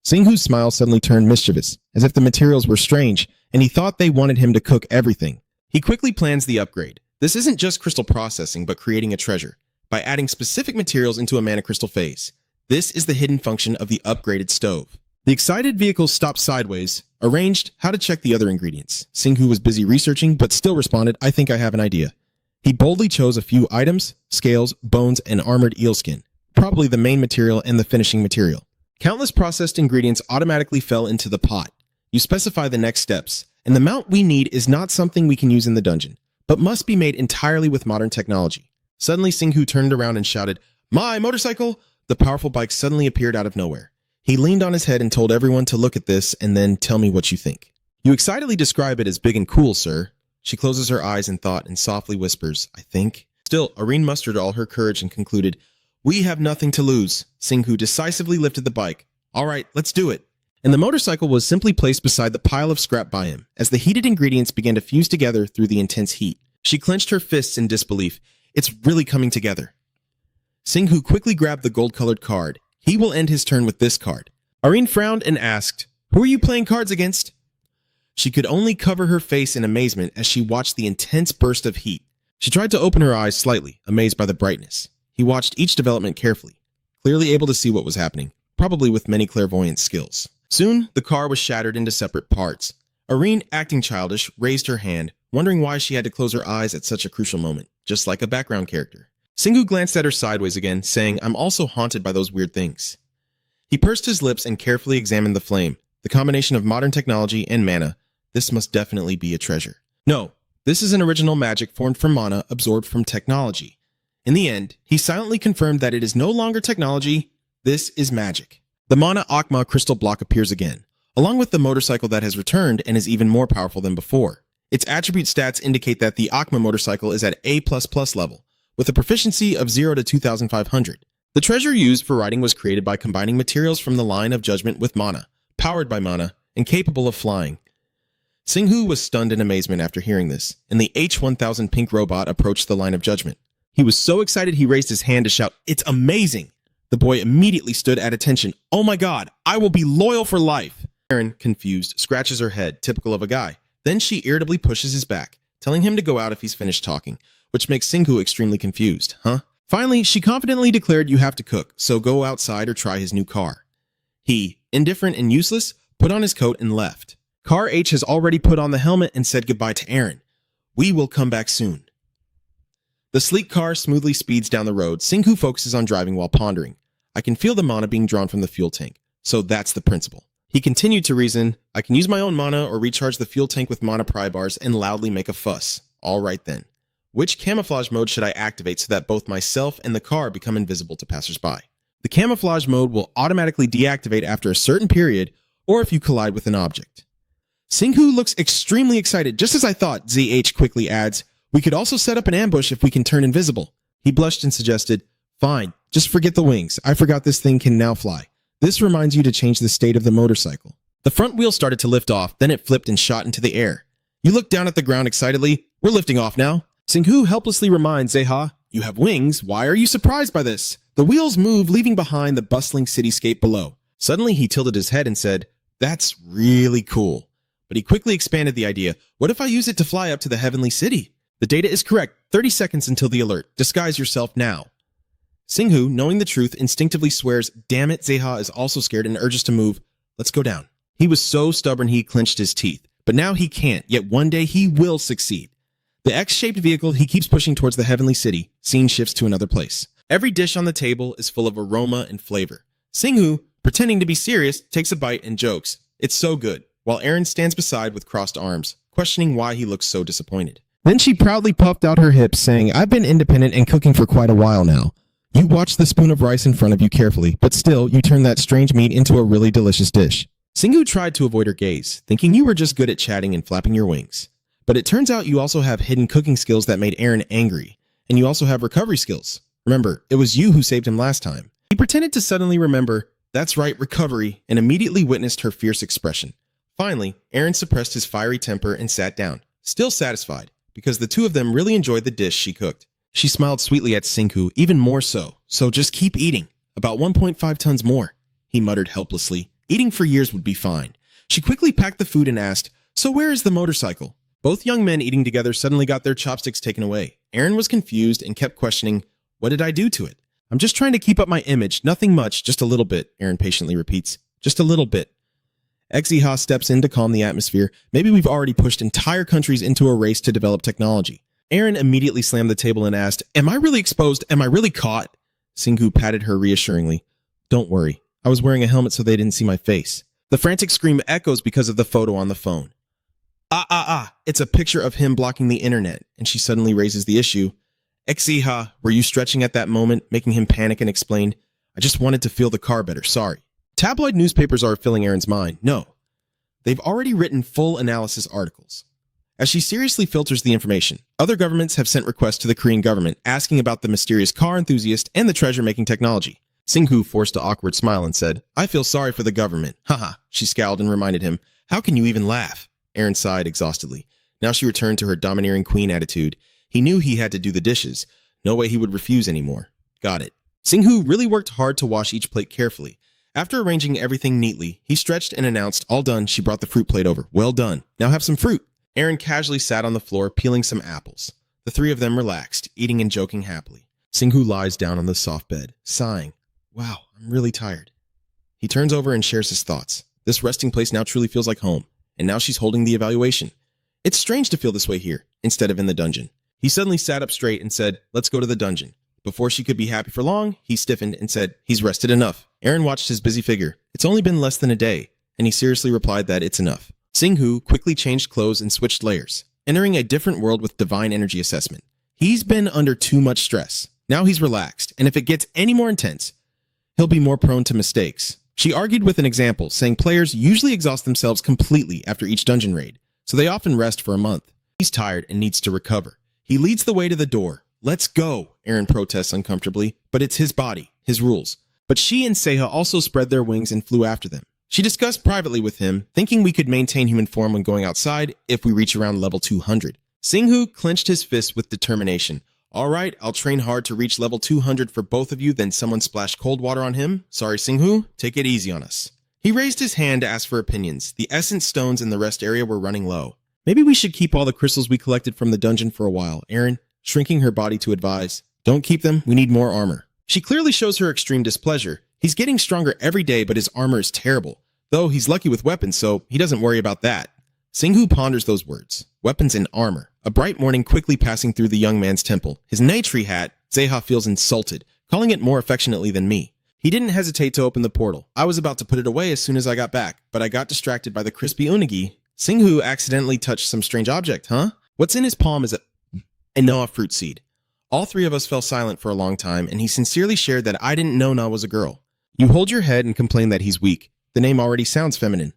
Singhu's smile suddenly turned mischievous, as if the materials were strange, and he thought they wanted him to cook everything. He quickly plans the upgrade. This isn't just crystal processing, but creating a treasure, by adding specific materials into a mana crystal phase. This is the hidden function of the upgraded stove. The excited vehicle stopped sideways, arranged how to check the other ingredients. Singhu was busy researching, but still responded, "I think I have an idea." He boldly chose a few items, scales, bones, and armored eel skin, probably the main material and the finishing material. Countless processed ingredients automatically fell into the pot. You specify the next steps, and the mount we need is not something we can use in the dungeon, but must be made entirely with modern technology. Suddenly, Singhu turned around and shouted, "My motorcycle!" The powerful bike suddenly appeared out of nowhere. He leaned on his head and told everyone to look at this and then tell me what you think. "You excitedly describe it as big and cool, sir." She closes her eyes in thought and softly whispers, "I think." Still, Irene mustered all her courage and concluded, "We have nothing to lose." Singhu decisively lifted the bike. "All right, let's do it." And the motorcycle was simply placed beside the pile of scrap by him, as the heated ingredients began to fuse together through the intense heat. She clenched her fists in disbelief. It's really coming together. Singhu quickly grabbed the gold-colored card. He will end his turn with this card. Irene frowned and asked, Who are you playing cards against? She could only cover her face in amazement as she watched the intense burst of heat. She tried to open her eyes slightly, amazed by the brightness. He watched each development carefully, clearly able to see what was happening, probably with many clairvoyant skills. Soon, the car was shattered into separate parts. Irene, acting childish, raised her hand, wondering why she had to close her eyes at such a crucial moment, just like a background character. Singhu glanced at her sideways again, saying, I'm also haunted by those weird things. He pursed his lips and carefully examined the flame, the combination of modern technology and mana. This must definitely be a treasure. No, this is an original magic formed from mana absorbed from technology. In the end, he silently confirmed that it is no longer technology, this is magic. The Mana Akma crystal block appears again, along with the motorcycle that has returned and is even more powerful than before. Its attribute stats indicate that the Akma motorcycle is at A++ level, with a proficiency of 0 to 2,500. The treasure used for riding was created by combining materials from the line of judgment with mana, powered by mana, and capable of flying. Singhu was stunned in amazement after hearing this, and the H-1000 pink robot approached the line of judgment. He was so excited he raised his hand to shout, "It's amazing!" The boy immediately stood at attention. "Oh my god, I will be loyal for life!" Erin, confused, scratches her head, typical of a guy. Then she irritably pushes his back, telling him to go out if he's finished talking, which makes Singhu extremely confused. Finally, she confidently declared you have to cook, so go outside or try his new car. He, indifferent and useless, put on his coat and left. Car H has already put on the helmet and said goodbye to Erin. We will come back soon. The sleek car smoothly speeds down the road. Singhu focuses on driving while pondering. I can feel the mana being drawn from the fuel tank, so that's the principle. He continued to reason, I can use my own mana or recharge the fuel tank with mana pry bars and loudly make a fuss. All right then. Which camouflage mode should I activate so that both myself and the car become invisible to passersby? The camouflage mode will automatically deactivate after a certain period or if you collide with an object. Singhu looks extremely excited. Just as I thought, ZH quickly adds, we could also set up an ambush if we can turn invisible. He blushed and suggested, fine, just forget the wings. I forgot this thing can now fly. This reminds you to change the state of the motorcycle. The front wheel started to lift off, then it flipped and shot into the air. You look down at the ground excitedly. We're lifting off now. Singhu helplessly reminds Zeha, you have wings. Why are you surprised by this? The wheels move, leaving behind the bustling cityscape below. Suddenly he tilted his head and said, that's really cool. But he quickly expanded the idea. What if I use it to fly up to the heavenly city? The data is correct. 30 seconds until the alert. Disguise yourself now. Singhu, knowing the truth, instinctively swears, damn it, Zeha is also scared and urges to move. Let's go down. He was so stubborn he clenched his teeth. But now he can't, yet one day he will succeed. The X-shaped vehicle he keeps pushing towards the heavenly city. Scene shifts to another place. Every dish on the table is full of aroma and flavor. Singhu, pretending to be serious, takes a bite and jokes. It's so good, while Erin stands beside with crossed arms, questioning why he looks so disappointed. Then she proudly puffed out her hips, saying, I've been independent and cooking for quite a while now. You watch the spoon of rice in front of you carefully, but still, you turn that strange meat into a really delicious dish. Singhu tried to avoid her gaze, thinking you were just good at chatting and flapping your wings. But it turns out you also have hidden cooking skills that made Erin angry, and you also have recovery skills. Remember, it was you who saved him last time. He pretended to suddenly remember, that's right, recovery, and immediately witnessed her fierce expression. Finally, Erin suppressed his fiery temper and sat down, still satisfied, because the two of them really enjoyed the dish she cooked. She smiled sweetly at Singhu, even more so just keep eating. About 1.5 tons more, he muttered helplessly. Eating for years would be fine. She quickly packed the food and asked, so where is the motorcycle? Both young men eating together suddenly got their chopsticks taken away. Erin was confused and kept questioning, what did I do to it? I'm just trying to keep up my image, nothing much, just a little bit, Erin patiently repeats. Just a little bit. Exiha steps in to calm the atmosphere. Maybe we've already pushed entire countries into a race to develop technology. Erin immediately slammed the table and asked, am I really exposed? Am I really caught? Singhu patted her reassuringly. Don't worry. I was wearing a helmet so they didn't see my face. The frantic scream echoes because of the photo on the phone. It's a picture of him blocking the internet, and she suddenly raises the issue. Exiha, were you stretching at that moment, making him panic and explain, I just wanted to feel the car better, sorry. Tabloid newspapers are filling Erin's mind. No. They've already written full analysis articles. As she seriously filters the information, other governments have sent requests to the Korean government asking about the mysterious car enthusiast and the treasure-making technology. Singhu forced an awkward smile and said, I feel sorry for the government. Haha, she scowled and reminded him, how can you even laugh? Erin sighed exhaustedly. Now she returned to her domineering queen attitude. He knew he had to do the dishes. No way he would refuse anymore. Got it. Singhu really worked hard to wash each plate carefully. After arranging everything neatly, he stretched and announced, "All done." She brought the fruit plate over. "Well done. Now have some fruit." Aaron casually sat on the floor, peeling some apples. The three of them relaxed, eating and joking happily. Singhu lies down on the soft bed, sighing. "Wow, I'm really tired." He turns over and shares his thoughts. This resting place now truly feels like home, and now she's holding the evaluation. It's strange to feel this way here, instead of in the dungeon. He suddenly sat up straight and said, "Let's go to the dungeon." Before she could be happy for long, he stiffened and said, "He's rested enough." Aaron watched his busy figure. "It's only been less than a day," and he seriously replied that it's enough. Singhu quickly changed clothes and switched layers, entering a different world with divine energy assessment. He's been under too much stress. Now he's relaxed, and if it gets any more intense, he'll be more prone to mistakes. She argued with an example, saying players usually exhaust themselves completely after each dungeon raid, so they often rest for a month. He's tired and needs to recover. He leads the way to the door. "Let's go," Aaron protests uncomfortably, but it's his body, his rules. But she and Seha also spread their wings and flew after them. She discussed privately with him, thinking we could maintain human form when going outside if we reach around level 200. Singhu clenched his fists with determination. "All right, I'll train hard to reach level 200 for both of you." Then someone splashed cold water on him. "Sorry, Singhu, take it easy on us." He raised his hand to ask for opinions. The essence stones in the rest area were running low. "Maybe we should keep all the crystals we collected from the dungeon for a while," Aaron, shrinking her body to advise. "Don't keep them, we need more armor." She clearly shows her extreme displeasure. He's getting stronger every day, but his armor is terrible. Though he's lucky with weapons, so he doesn't worry about that. Singhu ponders those words. Weapons and armor. A bright morning quickly passing through the young man's temple. His Naytree hat, Zeha feels insulted, calling it more affectionately than me. He didn't hesitate to open the portal. I was about to put it away as soon as I got back, but I got distracted by the crispy unagi. Singhu accidentally touched some strange object, huh? What's in his palm is a Noah fruit seed. All three of us fell silent for a long time, and he sincerely shared that I didn't know Na was a girl. You hold your head and complain that he's weak. The name already sounds feminine.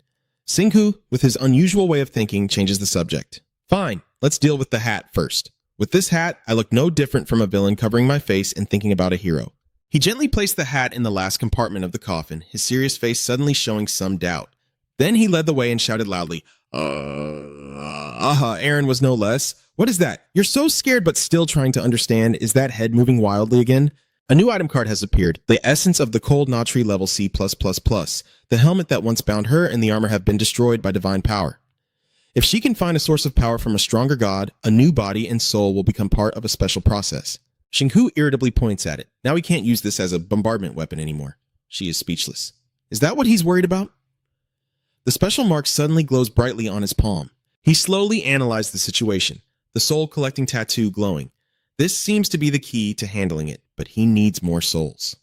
Singhu, with his unusual way of thinking, changes the subject. Fine, let's deal with the hat first. With this hat, I look no different from a villain covering my face and thinking about a hero. He gently placed the hat in the last compartment of the coffin, his serious face suddenly showing some doubt. Then he led the way and shouted loudly, Aaron was no less. "What is that? You're so scared but still trying to understand. Is that head moving wildly again?" A new item card has appeared, the essence of the cold Naytree level C+++. The helmet that once bound her and the armor have been destroyed by divine power. If she can find a source of power from a stronger god, a new body and soul will become part of a special process. Singhu irritably points at it. Now he can't use this as a bombardment weapon anymore. She is speechless. Is that what he's worried about? The special mark suddenly glows brightly on his palm. He slowly analyzed the situation, the soul collecting tattoo glowing. This seems to be the key to handling it, but he needs more souls.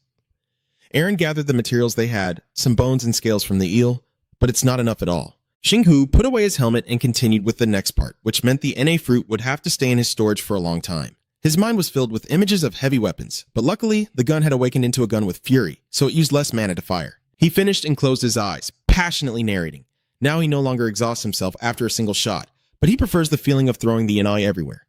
Aaron gathered the materials they had, some bones and scales from the eel, but it's not enough at all. Singhu put away his helmet and continued with the next part, which meant the Na fruit would have to stay in his storage for a long time. His mind was filled with images of heavy weapons, but luckily, the gun had awakened into a gun with fury, so it used less mana to fire. He finished and closed his eyes, passionately narrating. Now he no longer exhausts himself after a single shot, but he prefers the feeling of throwing the Yanai everywhere.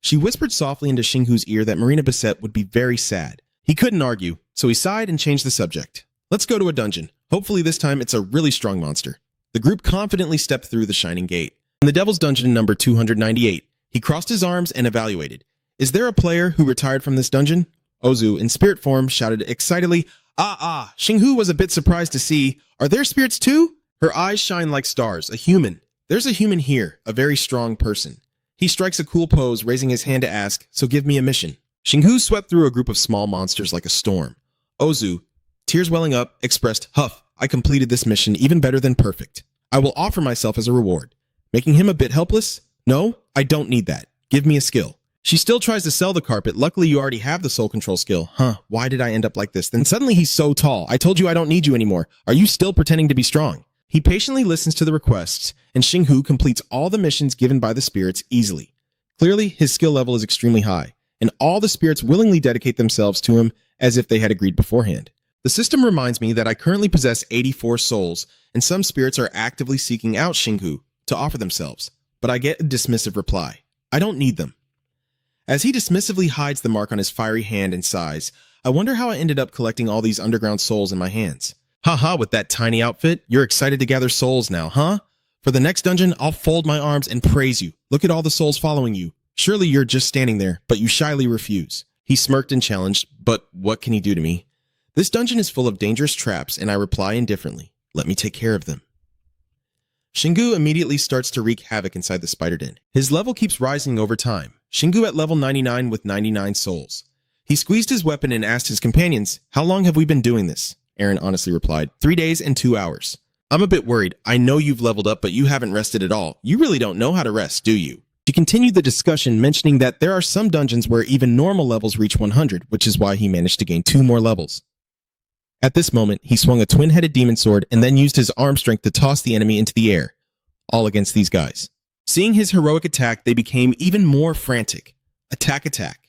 She whispered softly into Shinghu's ear that Marina Bissett would be very sad. He couldn't argue, so he sighed and changed the subject. "Let's go to a dungeon. Hopefully this time it's a really strong monster." The group confidently stepped through the shining gate. In the Devil's Dungeon number 298, he crossed his arms and evaluated. "Is there a player who retired from this dungeon?" Ozu, in spirit form, shouted excitedly, Shinghu was a bit surprised to see, "Are there spirits too?" Her eyes shine like stars, a human. "There's a human here, a very strong person." He strikes a cool pose, raising his hand to ask, "So give me a mission." Singhu swept through a group of small monsters like a storm. Ozu, tears welling up, expressed, "Huff, I completed this mission even better than perfect. I will offer myself as a reward." Making him a bit helpless? "No, I don't need that. Give me a skill." She still tries to sell the carpet. "Luckily, you already have the soul control skill." Why did I end up like this? Then suddenly he's so tall. "I told you I don't need you anymore. Are you still pretending to be strong?" He patiently listens to the requests, and Singhu completes all the missions given by the spirits easily. Clearly, his skill level is extremely high, and all the spirits willingly dedicate themselves to him as if they had agreed beforehand. The system reminds me that I currently possess 84 souls, and some spirits are actively seeking out Singhu to offer themselves, but I get a dismissive reply. I don't need them. As he dismissively hides the mark on his fiery hand and sighs, I wonder how I ended up collecting all these underground souls in my hands. Haha, with that tiny outfit, you're excited to gather souls now, huh? For the next dungeon, I'll fold my arms and praise you. Look at all the souls following you. Surely you're just standing there, but you shyly refuse. He smirked and challenged, but what can he do to me? This dungeon is full of dangerous traps, and I reply indifferently. Let me take care of them. Shingu immediately starts to wreak havoc inside the spider den. His level keeps rising over time. Shingu at level 99 with 99 souls. He squeezed his weapon and asked his companions, "How long have we been doing this?" Aaron honestly replied, 3 days and 2 hours. I'm a bit worried. I know you've leveled up, but you haven't rested at all. You really don't know how to rest, do you? She continued the discussion, mentioning that there are some dungeons where even normal levels reach 100, which is why he managed to gain 2 more levels. At this moment, he swung a twin-headed demon sword and then used his arm strength to toss the enemy into the air, all against these guys. Seeing his heroic attack, they became even more frantic. Attack, attack.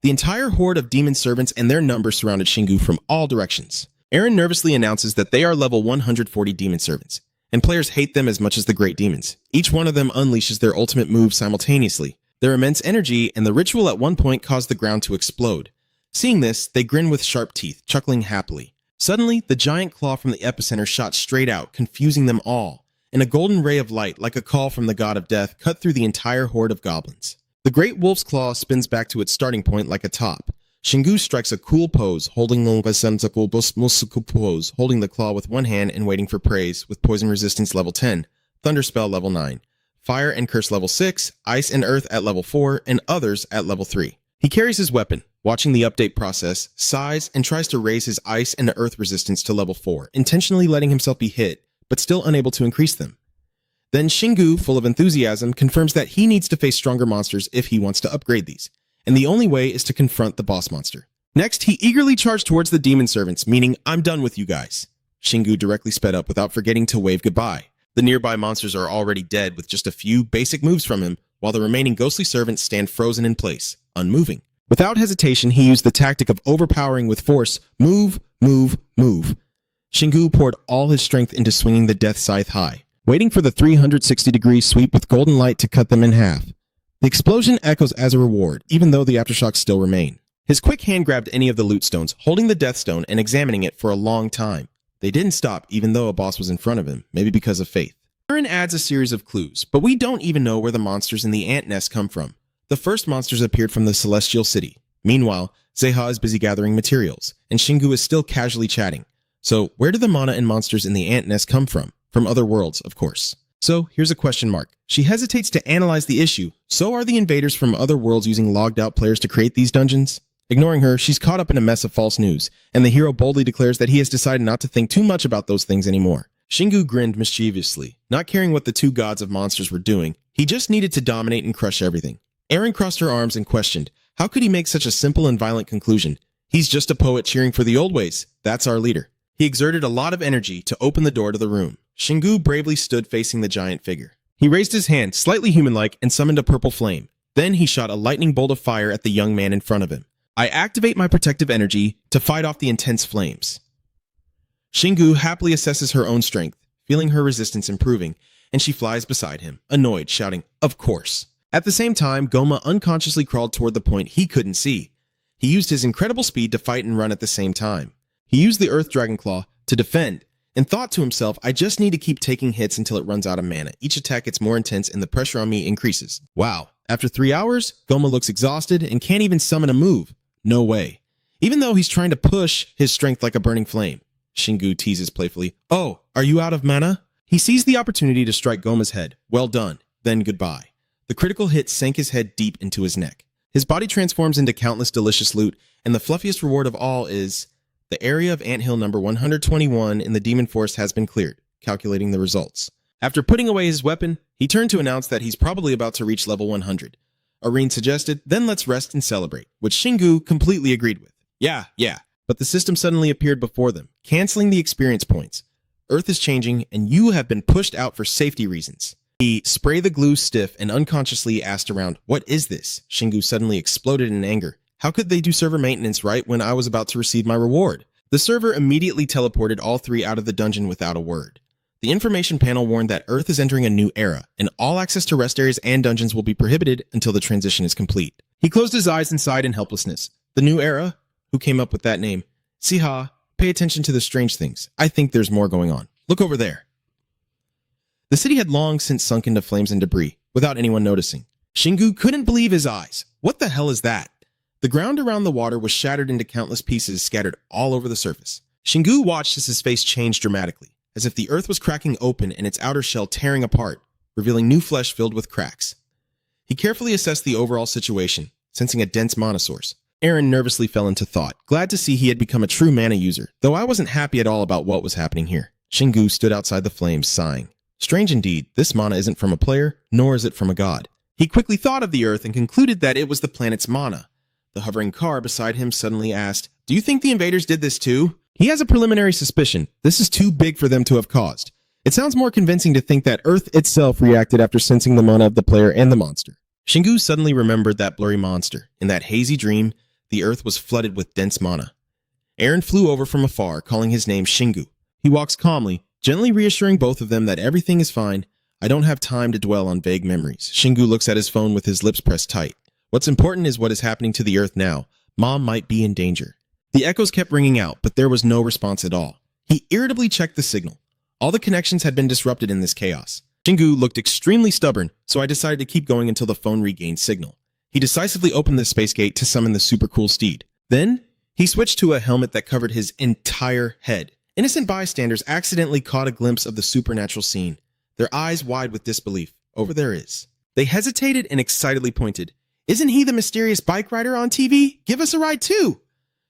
The entire horde of demon servants and their numbers surrounded Shingu from all directions. Aaron nervously announces that they are level 140 demon servants, and players hate them as much as the great demons. Each one of them unleashes their ultimate move simultaneously. Their immense energy and the ritual at one point caused the ground to explode. Seeing this, they grin with sharp teeth, chuckling happily. Suddenly, the giant claw from the epicenter shot straight out, confusing them all, and a golden ray of light, like a call from the god of death, cut through the entire horde of goblins. The great wolf's claw spins back to its starting point like a top. Shingu strikes a cool pose, holding the claw with one hand and waiting for praise, with poison resistance level 10, thunder spell level 9, fire and curse level 6, ice and earth at level 4, and others at level 3. He carries his weapon, watching the update process, sighs, and tries to raise his ice and earth resistance to level 4, intentionally letting himself be hit, but still unable to increase them. Then Shingu, full of enthusiasm, confirms that he needs to face stronger monsters if he wants to upgrade these, and the only way is to confront the boss monster. Next, he eagerly charged towards the demon servants, meaning, "I'm done with you guys." Shingu directly sped up without forgetting to wave goodbye. The nearby monsters are already dead with just a few basic moves from him, while the remaining ghostly servants stand frozen in place, unmoving. Without hesitation, he used the tactic of overpowering with force, move, move, move. Shingu poured all his strength into swinging the death scythe high, waiting for the 360-degree sweep with golden light to cut them in half. The explosion echoes as a reward, even though the aftershocks still remain. His quick hand grabbed any of the loot stones, holding the death stone and examining it for a long time. They didn't stop, even though a boss was in front of him, maybe because of faith. Aaron adds a series of clues, but we don't even know where the monsters in the ant nest come from. The first monsters appeared from the Celestial City. Meanwhile, Zeha is busy gathering materials, and Shingu is still casually chatting. So, where do the mana and monsters in the ant nest come from? From other worlds, of course. So, here's a question mark. She hesitates to analyze the issue. So are the invaders from other worlds using logged-out players to create these dungeons? Ignoring her, she's caught up in a mess of false news, and the hero boldly declares that he has decided not to think too much about those things anymore. Shingu grinned mischievously, not caring what the two gods of monsters were doing. He just needed to dominate and crush everything. Aaron crossed her arms and questioned, how could he make such a simple and violent conclusion? He's just a poet cheering for the old ways. That's our leader. He exerted a lot of energy to open the door to the room. Shingu bravely stood facing the giant figure. He raised his hand, slightly human-like, and summoned a purple flame. Then he shot a lightning bolt of fire at the young man in front of him. I activate my protective energy to fight off the intense flames. Shingu happily assesses her own strength, feeling her resistance improving, and she flies beside him, annoyed, shouting, "Of course." At the same time, Goma unconsciously crawled toward the point he couldn't see. He used his incredible speed to fight and run at the same time. He used the Earth Dragon Claw to defend, and thought to himself, I just need to keep taking hits until it runs out of mana. Each attack gets more intense and the pressure on me increases. Wow. After 3 hours, Goma looks exhausted and can't even summon a move. No way. Even though he's trying to push his strength like a burning flame. Shingu teases playfully, "Oh, are you out of mana?" He seized the opportunity to strike Goma's head. Well done. Then goodbye. The critical hit sank his head deep into his neck. His body transforms into countless delicious loot, and the fluffiest reward of all is the area of anthill number 121 in the Demon Forest has been cleared, calculating the results. After putting away his weapon, he turned to announce that he's probably about to reach level 100. Areen suggested, then let's rest and celebrate, which Shingu completely agreed with. Yeah. But the system suddenly appeared before them, canceling the experience points. Earth is changing, and you have been pushed out for safety reasons. He sprayed the glue stiff and unconsciously asked around, "What is this?" Shingu suddenly exploded in anger. How could they do server maintenance right when I was about to receive my reward? The server immediately teleported all three out of the dungeon without a word. The information panel warned that Earth is entering a new era, and all access to rest areas and dungeons will be prohibited until the transition is complete. He closed his eyes and sighed in helplessness. The new era? Who came up with that name? Siha, pay attention to the strange things. I think there's more going on. Look over there. The city had long since sunk into flames and debris, without anyone noticing. Shingu couldn't believe his eyes. What the hell is that? The ground around the water was shattered into countless pieces scattered all over the surface. Shingu watched as his face changed dramatically, as if the earth was cracking open and its outer shell tearing apart, revealing new flesh filled with cracks. He carefully assessed the overall situation, sensing a dense mana source. Aaron nervously fell into thought, glad to see he had become a true mana user, though I wasn't happy at all about what was happening here. Shingu stood outside the flames, sighing. Strange indeed, this mana isn't from a player, nor is it from a god. He quickly thought of the earth and concluded that it was the planet's mana. The hovering car beside him suddenly asked, "Do you think the invaders did this too?" He has a preliminary suspicion. This is too big for them to have caused. It sounds more convincing to think that Earth itself reacted after sensing the mana of the player and the monster. Shingu suddenly remembered that blurry monster. In that hazy dream, the Earth was flooded with dense mana. Aaron flew over from afar, calling his name Shingu. He walks calmly, gently reassuring both of them that everything is fine. I don't have time to dwell on vague memories. Shingu looks at his phone with his lips pressed tight. What's important is what is happening to the Earth now. Mom might be in danger. The echoes kept ringing out, but there was no response at all. He irritably checked the signal. All the connections had been disrupted in this chaos. Shingu looked extremely stubborn, so I decided to keep going until the phone regained signal. He decisively opened the space gate to summon the super cool steed. Then, he switched to a helmet that covered his entire head. Innocent bystanders accidentally caught a glimpse of the supernatural scene, their eyes wide with disbelief. Over there is. They hesitated and excitedly pointed. Isn't he the mysterious bike rider on TV? Give us a ride too!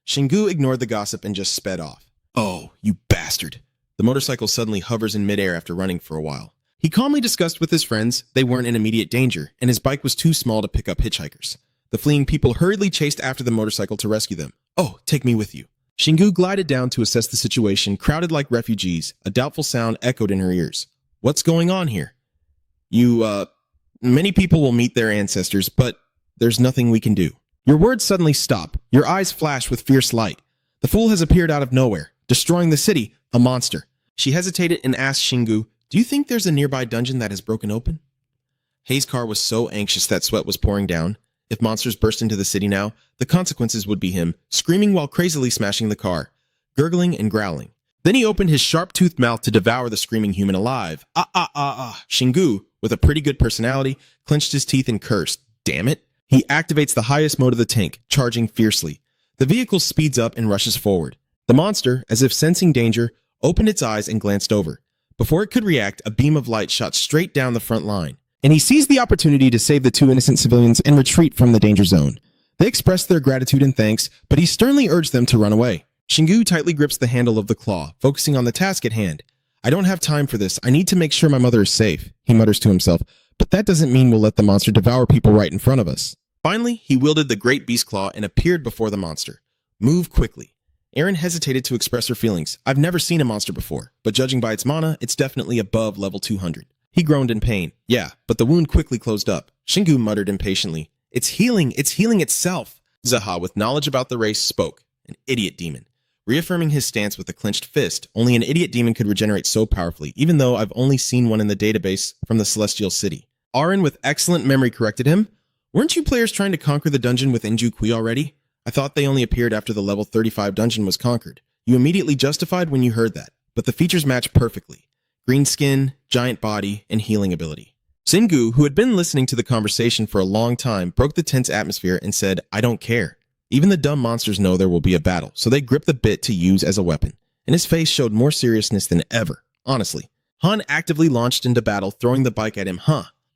Shingu ignored the gossip and just sped off. Oh, you bastard. The motorcycle suddenly hovers in midair after running for a while. He calmly discussed with his friends they weren't in immediate danger, and his bike was too small to pick up hitchhikers. The fleeing people hurriedly chased after the motorcycle to rescue them. Oh, take me with you. Shingu glided down to assess the situation, crowded like refugees. A doubtful sound echoed in her ears. What's going on here? Many people will meet their ancestors, but there's nothing we can do. Your words suddenly stop. Your eyes flash with fierce light. The fool has appeared out of nowhere, destroying the city, a monster. She hesitated and asked Shingu, do you think there's a nearby dungeon that has broken open? Hayes' car was so anxious that sweat was pouring down. If monsters burst into the city now, the consequences would be him, screaming while crazily smashing the car, gurgling and growling. Then he opened his sharp-toothed mouth to devour the screaming human alive. Shingu, with a pretty good personality, clenched his teeth and cursed. Damn it. He activates the highest mode of the tank, charging fiercely. The vehicle speeds up and rushes forward. The monster, as if sensing danger, opened its eyes and glanced over. Before it could react, a beam of light shot straight down the front line, and he seized the opportunity to save the two innocent civilians and retreat from the danger zone. They expressed their gratitude and thanks, but he sternly urged them to run away. Shingu tightly grips the handle of the claw, focusing on the task at hand. I don't have time for this. I need to make sure my mother is safe, he mutters to himself, but that doesn't mean we'll let the monster devour people right in front of us. Finally, he wielded the great beast claw and appeared before the monster. Move quickly. Aaron hesitated to express her feelings. I've never seen a monster before, but judging by its mana, it's definitely above level 200. He groaned in pain. Yeah, but the wound quickly closed up. Shingu muttered impatiently. It's healing itself. Zaha, with knowledge about the race, spoke. An idiot demon. Reaffirming his stance with a clenched fist, only an idiot demon could regenerate so powerfully, even though I've only seen one in the database from the Celestial City. Aaron, with excellent memory, corrected him. Weren't you players trying to conquer the dungeon with Inju Kui already? I thought they only appeared after the level 35 dungeon was conquered. You immediately justified when you heard that, but the features match perfectly. Green skin, giant body, and healing ability. Shingu, who had been listening to the conversation for a long time, broke the tense atmosphere and said, I don't care. Even the dumb monsters know there will be a battle, so they grip the bit to use as a weapon. And his face showed more seriousness than ever, honestly. Han actively launched into battle, throwing the bike at him,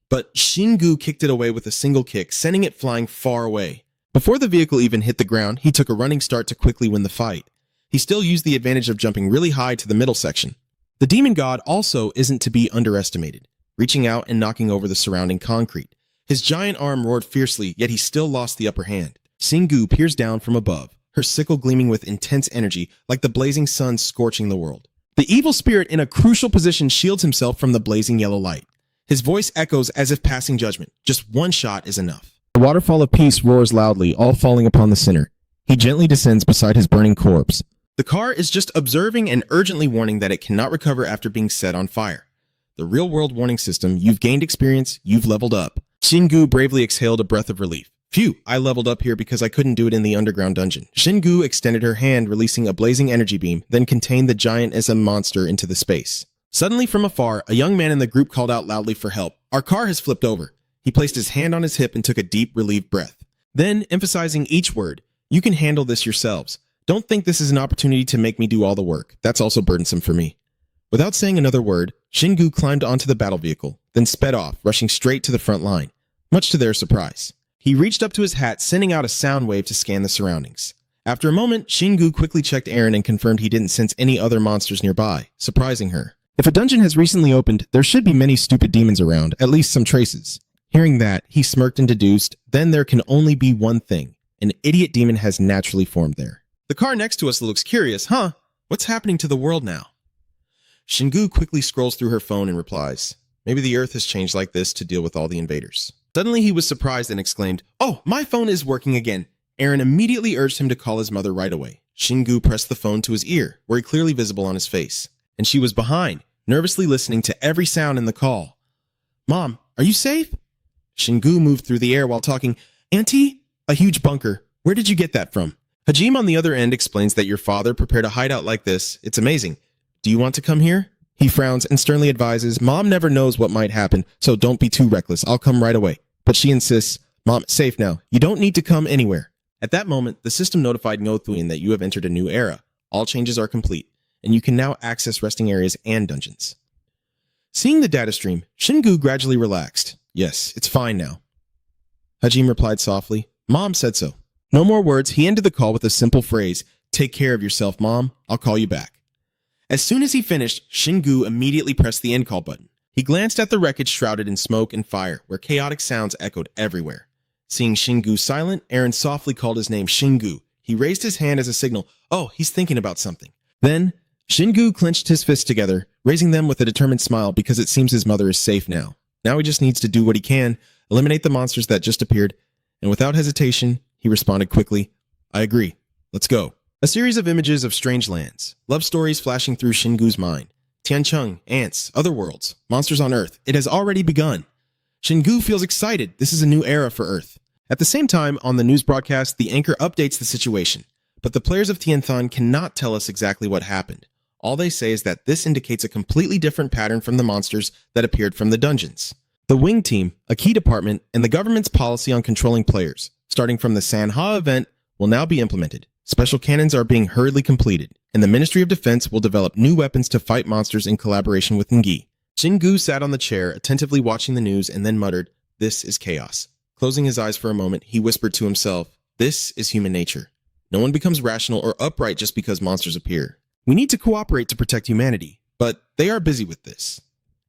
But Shingu kicked it away with a single kick, sending it flying far away. Before the vehicle even hit the ground, he took a running start to quickly win the fight. He still used the advantage of jumping really high to the middle section. The demon god also isn't to be underestimated, reaching out and knocking over the surrounding concrete. His giant arm roared fiercely, yet he still lost the upper hand. Shingu peers down from above, her sickle gleaming with intense energy like the blazing sun scorching the world. The evil spirit in a crucial position shields himself from the blazing yellow light. His voice echoes as if passing judgment. Just one shot is enough. The waterfall of peace roars loudly, all falling upon the sinner. He gently descends beside his burning corpse. The car is just observing and urgently warning that it cannot recover after being set on fire. The real-world warning system, you've gained experience, you've leveled up. Shingu bravely exhaled a breath of relief. Phew, I leveled up here because I couldn't do it in the underground dungeon. Shingu extended her hand, releasing a blazing energy beam, then contained the giant as a monster into the space. Suddenly from afar, a young man in the group called out loudly for help. Our car has flipped over. He placed his hand on his hip and took a deep, relieved breath. Then, emphasizing each word, you can handle this yourselves. Don't think this is an opportunity to make me do all the work. That's also burdensome for me. Without saying another word, Shingu climbed onto the battle vehicle, then sped off, rushing straight to the front line, much to their surprise. He reached up to his hat, sending out a sound wave to scan the surroundings. After a moment, Shingu quickly checked Aaron and confirmed he didn't sense any other monsters nearby, surprising her. If a dungeon has recently opened, there should be many stupid demons around, at least some traces. Hearing that, he smirked and deduced, then there can only be one thing. An idiot demon has naturally formed there. The car next to us looks curious, huh? What's happening to the world now? Shingu quickly scrolls through her phone and replies, maybe the Earth has changed like this to deal with all the invaders. Suddenly he was surprised and exclaimed, oh, my phone is working again. Aaron immediately urged him to call his mother right away. Shingu pressed the phone to his ear, where it clearly visible on his face. And she was behind, nervously listening to every sound in the call. Mom, are you safe? Shingu moved through the air while talking, Auntie? A huge bunker. Where did you get that from? Hajime on the other end explains that your father prepared a hideout like this. It's amazing. Do you want to come here? He frowns and sternly advises, Mom never knows what might happen, so don't be too reckless. I'll come right away. But she insists, Mom, it's safe now. You don't need to come anywhere. At that moment, the system notified Ngothuin that you have entered a new era. All changes are complete, and you can now access resting areas and dungeons. Seeing the data stream, Shingu gradually relaxed. Yes, it's fine now. Hajime replied softly, Mom said so. No more words, he ended the call with a simple phrase, take care of yourself, Mom. I'll call you back. As soon as he finished, Shingu immediately pressed the end call button. He glanced at the wreckage shrouded in smoke and fire, where chaotic sounds echoed everywhere. Seeing Shingu silent, Aaron softly called his name Shingu. He raised his hand as a signal. Oh, he's thinking about something. Then, Shingu clenched his fists together, raising them with a determined smile because it seems his mother is safe now. Now he just needs to do what he can, eliminate the monsters that just appeared, and without hesitation, he responded quickly, I agree. Let's go. A series of images of strange lands, love stories flashing through Shingu's mind. Tiancheng, ants, other worlds, monsters on Earth. It has already begun. Shingu feels excited. This is a new era for Earth. At the same time, on the news broadcast, the anchor updates the situation. But the players of Tianthon cannot tell us exactly what happened. All they say is that this indicates a completely different pattern from the monsters that appeared from the dungeons. The Wing Team, a key department, and the government's policy on controlling players, starting from the Sanha event, will now be implemented. Special cannons are being hurriedly completed, and the Ministry of Defense will develop new weapons to fight monsters in collaboration with Ngi. Shingu sat on the chair, attentively watching the news, and then muttered, This is chaos. Closing his eyes for a moment, he whispered to himself, This is human nature. No one becomes rational or upright just because monsters appear. We need to cooperate to protect humanity, but they are busy with this.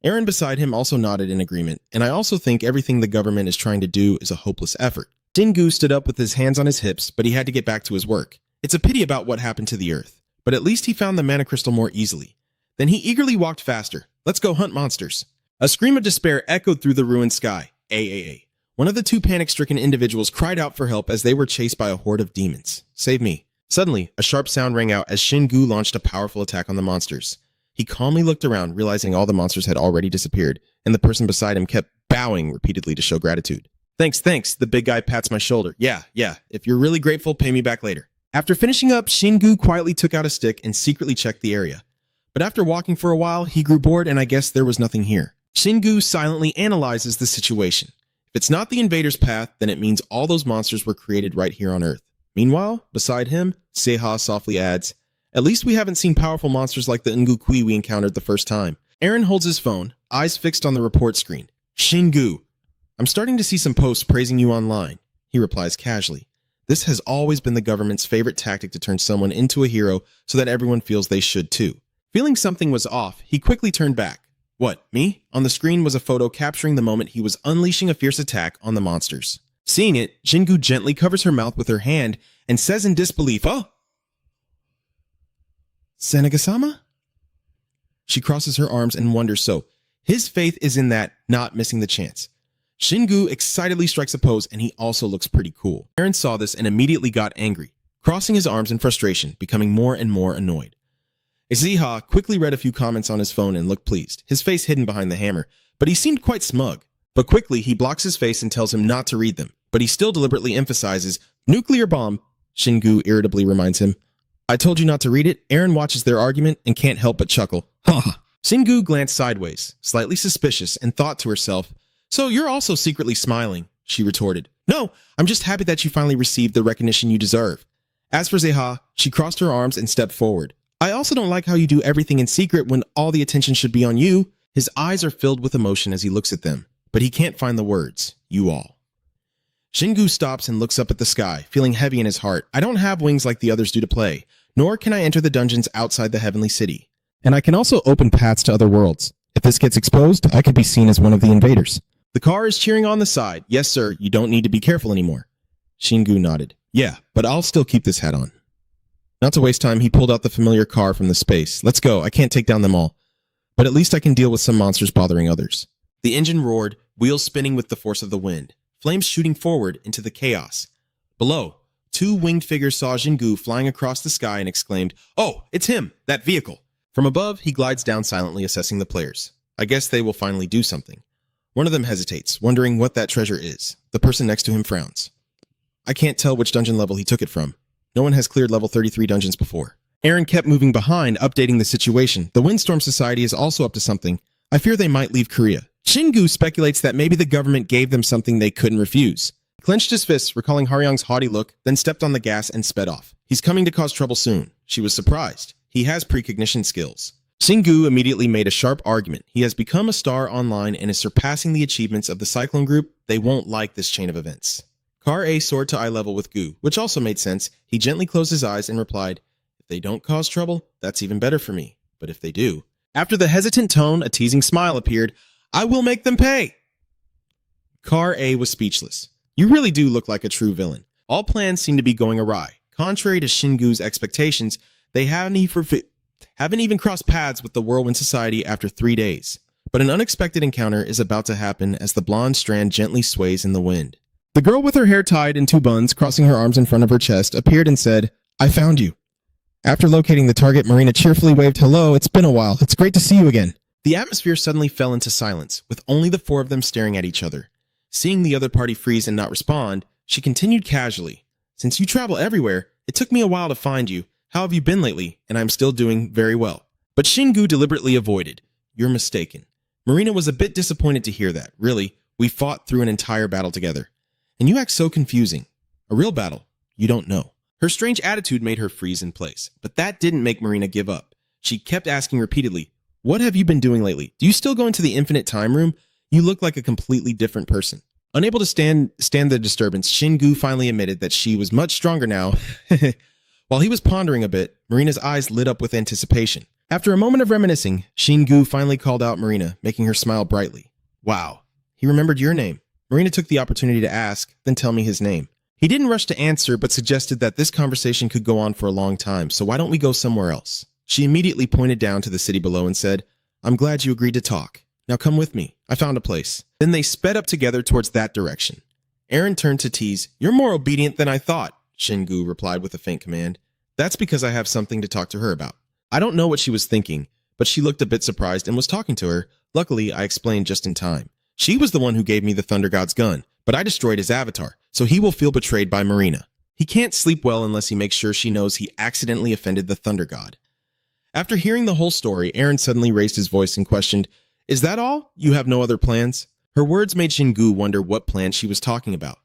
Aaron beside him also nodded in agreement, and I also think everything the government is trying to do is a hopeless effort. Shingu stood up with his hands on his hips, but he had to get back to his work. It's a pity about what happened to the Earth, but at least he found the mana crystal more easily. Then he eagerly walked faster. Let's go hunt monsters. A scream of despair echoed through the ruined sky. AAA. One of the two panic-stricken individuals cried out for help as they were chased by a horde of demons. Save me. Suddenly, a sharp sound rang out as Shingu launched a powerful attack on the monsters. He calmly looked around, realizing all the monsters had already disappeared, and the person beside him kept bowing repeatedly to show gratitude. Thanks, the big guy pats my shoulder. Yeah, if you're really grateful, pay me back later. After finishing up, Shingu quietly took out a stick and secretly checked the area. But after walking for a while, he grew bored and I guess there was nothing here. Shingu silently analyzes the situation. If it's not the invader's path, then it means all those monsters were created right here on Earth. Meanwhile, beside him, Seha softly adds, At least we haven't seen powerful monsters like the Ngukui we encountered the first time. Aaron holds his phone, eyes fixed on the report screen. Shingu, I'm starting to see some posts praising you online. He replies casually. This has always been the government's favorite tactic to turn someone into a hero so that everyone feels they should too. Feeling something was off, he quickly turned back. What, me? On the screen was a photo capturing the moment he was unleashing a fierce attack on the monsters. Seeing it, Shingu gently covers her mouth with her hand and says in disbelief, Oh! Senegasama? She crosses her arms and wonders so. His faith is in that, not missing the chance. Shingu excitedly strikes a pose and he also looks pretty cool. Aaron saw this and immediately got angry, crossing his arms in frustration, becoming more and more annoyed. Iziha quickly read a few comments on his phone and looked pleased, his face hidden behind the hammer, but he seemed quite smug. But quickly he blocks his face and tells him not to read them, but he still deliberately emphasizes, nuclear bomb. Shingu irritably reminds him, I told you not to read it. Aaron watches their argument and can't help but chuckle. Ha! Shingu glanced sideways, slightly suspicious, and thought to herself, So you're also secretly smiling. she retorted. No, I'm just happy that you finally received the recognition you deserve. As for Zeha, she crossed her arms and stepped forward. I also don't like how you do everything in secret when all the attention should be on you. His eyes are filled with emotion as he looks at them, but he can't find the words, you all. Shingu stops and looks up at the sky, feeling heavy in his heart. I don't have wings like the others do to play, nor can I enter the dungeons outside the heavenly city. And I can also open paths to other worlds. If this gets exposed, I could be seen as one of the invaders. The car is cheering on the side. Yes, sir, you don't need to be careful anymore. Shingu nodded. Yeah, but I'll still keep this hat on. Not to waste time, he pulled out the familiar car from the space. Let's go, I can't take down them all. But at least I can deal with some monsters bothering others. The engine roared, wheels spinning with the force of the wind, flames shooting forward into the chaos. Below, two winged figures saw Jingu flying across the sky and exclaimed, "Oh, it's him, that vehicle." From above, he glides down silently, assessing the players. I guess they will finally do something. One of them hesitates, wondering what that treasure is. The person next to him frowns. I can't tell which dungeon level he took it from. No one has cleared level 33 dungeons before. Aaron kept moving behind, updating the situation. The Windstorm Society is also up to something. I fear they might leave Korea. Shingu speculates that maybe the government gave them something they couldn't refuse. He clenched his fists, recalling Haryang's haughty look, then stepped on the gas and sped off. He's coming to cause trouble soon. She was surprised. He has precognition skills. Shingu immediately made a sharp argument. He has become a star online and is surpassing the achievements of the Cyclone Group. They won't like this chain of events. Car A soared to eye level with Gu, which also made sense. He gently closed his eyes and replied, "If they don't cause trouble, that's even better for me. But if they do..." After the hesitant tone, a teasing smile appeared. "I will make them pay!" Car A was speechless. You really do look like a true villain. All plans seem to be going awry. Contrary to Shingu's expectations, they haven't even crossed paths with the Whirlwind Society after 3 days. But an unexpected encounter is about to happen as the blonde strand gently sways in the wind. The girl with her hair tied in 2 buns, crossing her arms in front of her chest, appeared and said, "I found you." After locating the target, Marina cheerfully waved, "Hello, it's been a while. It's great to see you again." The atmosphere suddenly fell into silence, with only the 4 of them staring at each other. Seeing the other party freeze and not respond, she continued casually. "Since you travel everywhere, it took me a while to find you. How have you been lately?" "And I'm still doing very well." But Shingu deliberately avoided. "You're mistaken." Marina was a bit disappointed to hear that. "Really, we fought through an entire battle together. And you act so confusing. A real battle, you don't know." Her strange attitude made her freeze in place, but that didn't make Marina give up. She kept asking repeatedly, "What have you been doing lately? Do you still go into the infinite time room? You look like a completely different person." Unable to stand the disturbance, Shingu finally admitted that she was much stronger now. While he was pondering a bit, Marina's eyes lit up with anticipation. After a moment of reminiscing, Shingu finally called out Marina, making her smile brightly. "Wow, he remembered your name." Marina took the opportunity to ask, "Then tell me his name." He didn't rush to answer, but suggested that this conversation could go on for a long time, so why don't we go somewhere else? She immediately pointed down to the city below and said, "I'm glad you agreed to talk. Now come with me. I found a place." Then they sped up together towards that direction. Aaron turned to tease, "You're more obedient than I thought," Shingu replied with a faint command. "That's because I have something to talk to her about." I don't know what she was thinking, but she looked a bit surprised and was talking to her. Luckily, I explained just in time. She was the one who gave me the Thunder God's gun, but I destroyed his avatar, so he will feel betrayed by Marina. He can't sleep well unless he makes sure she knows he accidentally offended the Thunder God. After hearing the whole story, Aaron suddenly raised his voice and questioned, "Is that all? You have no other plans?" Her words made Shingu wonder what plan she was talking about.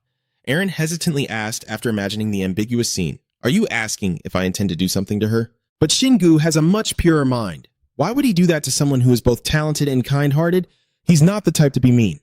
Aaron hesitantly asked after imagining the ambiguous scene, "Are you asking if I intend to do something to her?" But Shingu has a much purer mind. Why would he do that to someone who is both talented and kind-hearted? He's not the type to be mean.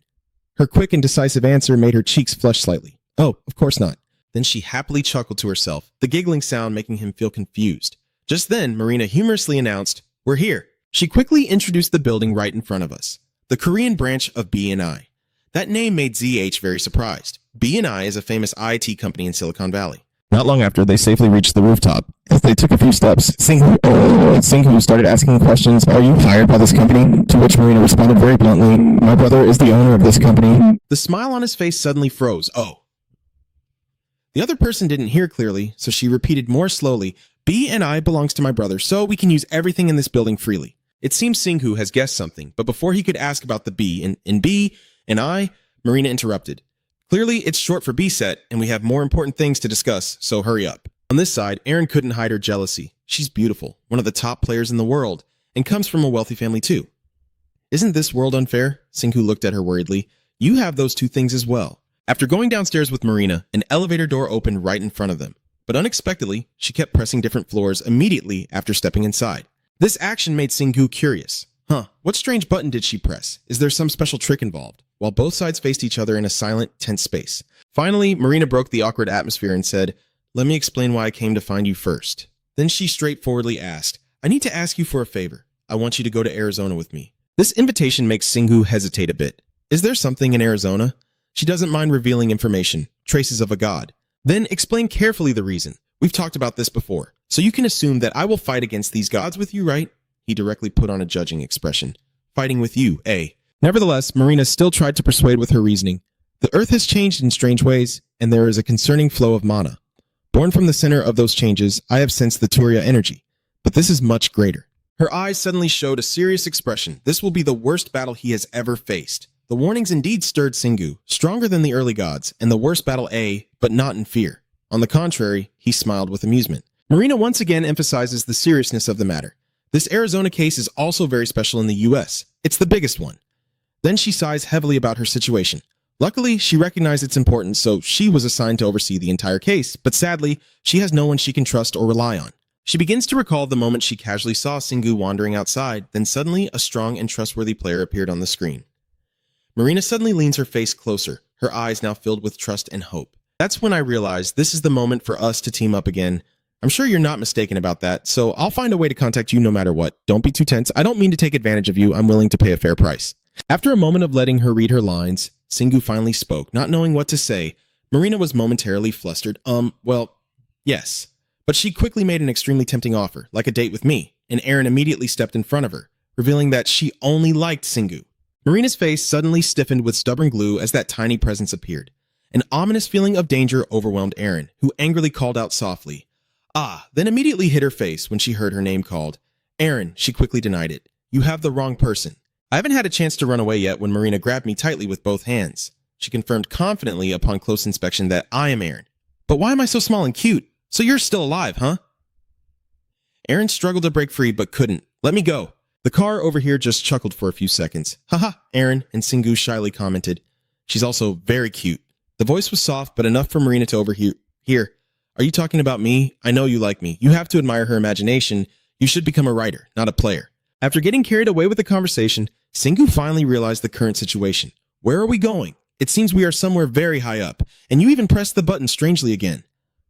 Her quick and decisive answer made her cheeks flush slightly. "Oh, of course not." Then she happily chuckled to herself, the giggling sound making him feel confused. Just then, Marina humorously announced, "We're here." She quickly introduced the building right in front of us, the Korean branch of B&I. That name made ZH very surprised. B&I is a famous IT company in Silicon Valley. Not long after, they safely reached the rooftop. As they took a few steps, Singhu started asking questions. "Are you hired by this company?" To which Marina responded very bluntly, "My brother is the owner of this company." The smile on his face suddenly froze. "Oh." The other person didn't hear clearly, so she repeated more slowly, "B&I belongs to my brother, so we can use everything in this building freely." It seems Singhu has guessed something, but before he could ask about the B in B and I, Marina interrupted. "Clearly, it's short for B-set, and we have more important things to discuss, so hurry up." On this side, Aaron couldn't hide her jealousy. She's beautiful, one of the top players in the world, and comes from a wealthy family too. "Isn't this world unfair?" Singhu looked at her worriedly. "You have those 2 things as well." After going downstairs with Marina, an elevator door opened right in front of them. But unexpectedly, she kept pressing different floors immediately after stepping inside. This action made Singgu curious. What strange button did she press? Is there some special trick involved? While both sides faced each other in a silent, tense space. Finally, Marina broke the awkward atmosphere and said, "Let me explain why I came to find you first." Then she straightforwardly asked, "I need to ask you for a favor. I want you to go to Arizona with me." This invitation makes Singgu hesitate a bit. Is there something in Arizona? She doesn't mind revealing information, traces of a god. Then explain carefully the reason. We've talked about this before, so you can assume that I will fight against these gods with you, right? He directly put on a judging expression. Fighting with you, eh? Nevertheless, Marina still tried to persuade with her reasoning. The earth has changed in strange ways, and there is a concerning flow of mana. Born from the center of those changes, I have sensed the Turiya energy, but this is much greater. Her eyes suddenly showed a serious expression. This will be the worst battle he has ever faced. The warnings indeed stirred Singgu, stronger than the early gods, and the worst battle but not in fear. On the contrary, he smiled with amusement. Marina once again emphasizes the seriousness of the matter. This Arizona case is also very special in the US. It's the biggest one. Then she sighs heavily about her situation. Luckily, she recognized its importance, so she was assigned to oversee the entire case, but sadly, she has no one she can trust or rely on. She begins to recall the moment she casually saw Singgu wandering outside, then suddenly a strong and trustworthy player appeared on the screen. Marina suddenly leans her face closer, her eyes now filled with trust and hope. That's when I realized this is the moment for us to team up again. I'm sure you're not mistaken about that, so I'll find a way to contact you no matter what. Don't be too tense. I don't mean to take advantage of you. I'm willing to pay a fair price. After a moment of letting her read her lines, Singgu finally spoke. Not knowing what to say, Marina was momentarily flustered. Well, yes. But she quickly made an extremely tempting offer, like a date with me, and Aaron immediately stepped in front of her, revealing that she only liked Singgu. Marina's face suddenly stiffened with stubborn glue as that tiny presence appeared. An ominous feeling of danger overwhelmed Aaron, who angrily called out softly, then immediately hid her face when she heard her name called. Aaron, she quickly denied it. You have the wrong person. I haven't had a chance to run away yet when Marina grabbed me tightly with both hands. She confirmed confidently upon close inspection that I am Aaron. But why am I so small and cute? So you're still alive, huh? Aaron struggled to break free but couldn't. Let me go. The car over here just chuckled for a few seconds. Haha, Aaron, and Singgu shyly commented. She's also very cute. The voice was soft but enough for Marina to overhear. Here. Are you talking about me? I know you like me. You have to admire her imagination. You should become a writer, not a player. After getting carried away with the conversation, Singgu finally realized the current situation. Where are we going? It seems we are somewhere very high up, and you even pressed the button strangely again.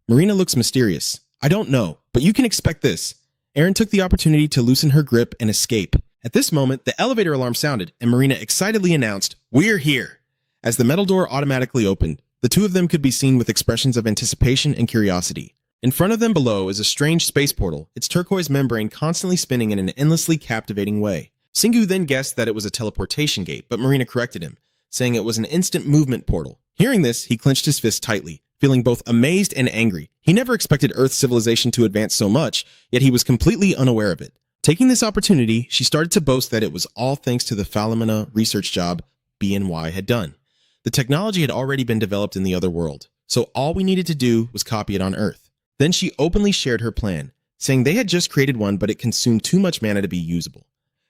Marina looks mysterious. I don't know, but you can expect this. Aaron took the opportunity to loosen her grip and escape. At this moment, the elevator alarm sounded, and Marina excitedly announced, "We're here!" As the metal door automatically opened, the two of them could be seen with expressions of anticipation and curiosity. In front of them below is a strange space portal, its turquoise membrane constantly spinning in an endlessly captivating way. Singgu then guessed that it was a teleportation gate, but Marina corrected him, saying it was an instant movement portal. Hearing this, he clenched his fist tightly, feeling both amazed and angry. He never expected Earth's civilization to advance so much, yet he was completely unaware of it. Taking this opportunity, she started to boast that it was all thanks to the Phenomena research job BNY had done. The technology had already been developed in the other world, so all we needed to do was copy it on Earth. Then she openly shared her plan, saying they had just created one but it consumed too much mana to be usable.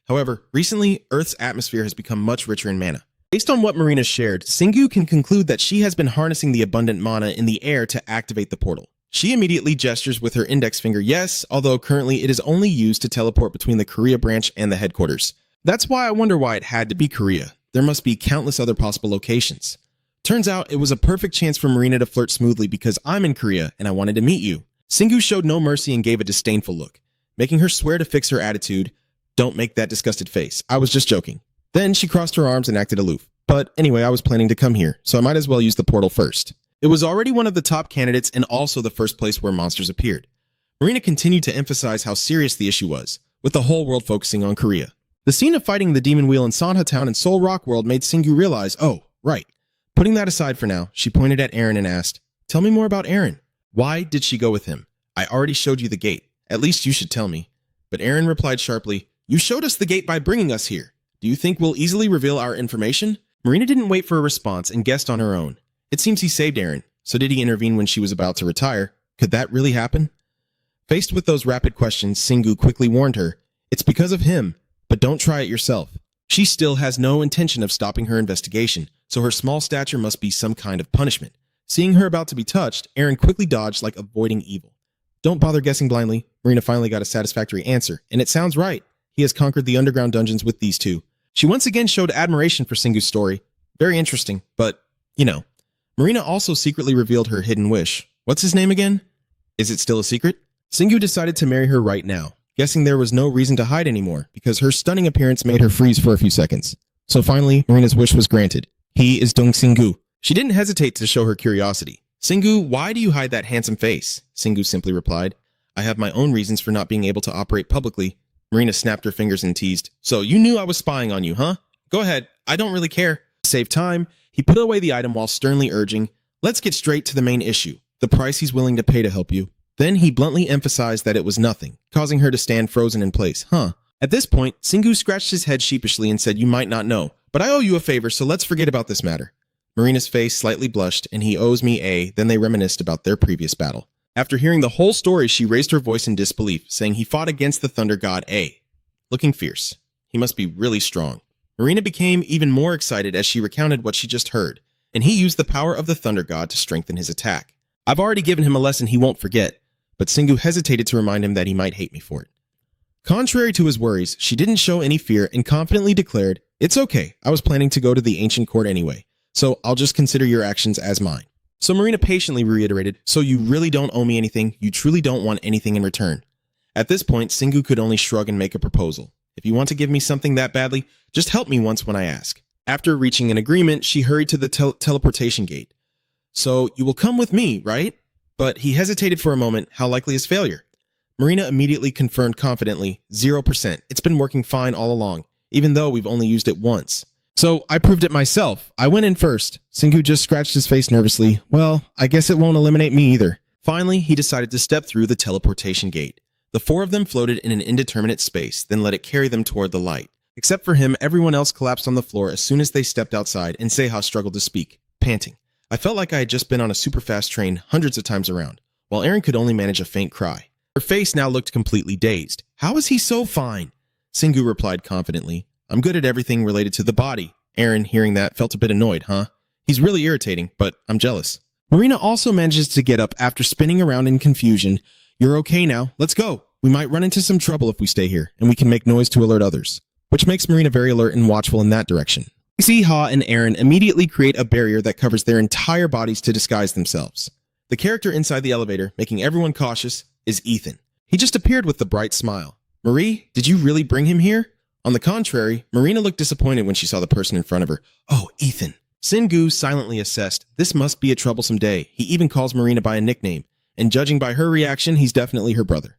However, recently, Earth's atmosphere has become much richer in mana. Based on what Marina shared, Singgu can conclude that she has been harnessing the abundant mana in the air to activate the portal. She immediately gestures with her index finger yes, although currently it is only used to teleport between the Korea branch and the headquarters. That's why I wonder why it had to be Korea. There must be countless other possible locations. Turns out it was a perfect chance for Marina to flirt smoothly because I'm in Korea and I wanted to meet you. Singgu showed no mercy and gave a disdainful look, making her swear to fix her attitude. Don't make that disgusted face. I was just joking. Then she crossed her arms and acted aloof. But anyway, I was planning to come here, so I might as well use the portal first. It was already one of the top candidates and also the first place where monsters appeared. Marina continued to emphasize how serious the issue was, with the whole world focusing on Korea. The scene of fighting the Demon Wheel in Sanha Town and Seoul Rock World made Singgu realize, oh, right. Putting that aside for now, she pointed at Aaron and asked, tell me more about Aaron. Why did she go with him? I already showed you the gate. At least you should tell me. But Aaron replied sharply, you showed us the gate by bringing us here. Do you think we'll easily reveal our information? Marina didn't wait for a response and guessed on her own. It seems he saved Aaron, so did he intervene when she was about to retire? Could that really happen? Faced with those rapid questions, Singgu quickly warned her, it's because of him, but don't try it yourself. She still has no intention of stopping her investigation, so her small stature must be some kind of punishment. Seeing her about to be touched, Aaron quickly dodged like avoiding evil. Don't bother guessing blindly. Marina finally got a satisfactory answer, and it sounds right. He has conquered the underground dungeons with these two. She once again showed admiration for Singu's story. Very interesting, but, Marina also secretly revealed her hidden wish. What's his name again? Is it still a secret? Singu decided to marry her right now, guessing there was no reason to hide anymore because her stunning appearance made her freeze for a few seconds. So finally, Marina's wish was granted. He is Dong Singu. She didn't hesitate to show her curiosity. Singu, why do you hide that handsome face? Singu simply replied. I have my own reasons for not being able to operate publicly. Marina snapped her fingers and teased. So you knew I was spying on you, huh? Go ahead. I don't really care. To save time, he put away the item while sternly urging, let's get straight to the main issue, the price he's willing to pay to help you. Then he bluntly emphasized that it was nothing, causing her to stand frozen in place. At this point, Singu scratched his head sheepishly and said, you might not know, but I owe you a favor, so let's forget about this matter. Marina's face slightly blushed, and he owes me a, then they reminisced about their previous battle. After hearing the whole story, she raised her voice in disbelief, saying he fought against the thunder god A. Looking fierce. He must be really strong. Marina became even more excited as she recounted what she just heard, and he used the power of the thunder god to strengthen his attack. I've already given him a lesson he won't forget, but Singu hesitated to remind him that he might hate me for it. Contrary to his worries, she didn't show any fear and confidently declared, it's okay, I was planning to go to the ancient court anyway, so I'll just consider your actions as mine. So Marina patiently reiterated, so you really don't owe me anything, you truly don't want anything in return. At this point, Singu could only shrug and make a proposal. If you want to give me something that badly, just help me once when I ask. After reaching an agreement, she hurried to the teleportation gate. So you will come with me, right? But he hesitated for a moment. How likely is failure? Marina immediately confirmed confidently, 0%. It's been working fine all along, even though we've only used it once. So I proved it myself. I went in first. Singu just scratched his face nervously. Well, I guess it won't eliminate me either. Finally, he decided to step through the teleportation gate. The four of them floated in an indeterminate space, then let it carry them toward the light. Except for him, everyone else collapsed on the floor as soon as they stepped outside, and Seha struggled to speak, panting. I felt like I had just been on a super fast train hundreds of times around, while Aaron could only manage a faint cry. Her face now looked completely dazed. How is he so fine? Singu replied confidently. I'm good at everything related to the body. Aaron, hearing that, felt a bit annoyed, huh? He's really irritating, but I'm jealous. Marina also manages to get up after spinning around in confusion. You're okay now. Let's go. We might run into some trouble if we stay here, and we can make noise to alert others. Which makes Marina very alert and watchful in that direction. Seha and Aaron immediately create a barrier that covers their entire bodies to disguise themselves. The character inside the elevator, making everyone cautious, is Ethan. He just appeared with the bright smile. Marie, did you really bring him here? On the contrary, Marina looked disappointed when she saw the person in front of her. Oh, Ethan. Singu silently assessed, this must be a troublesome day. He even calls Marina by a nickname, and judging by her reaction, he's definitely her brother.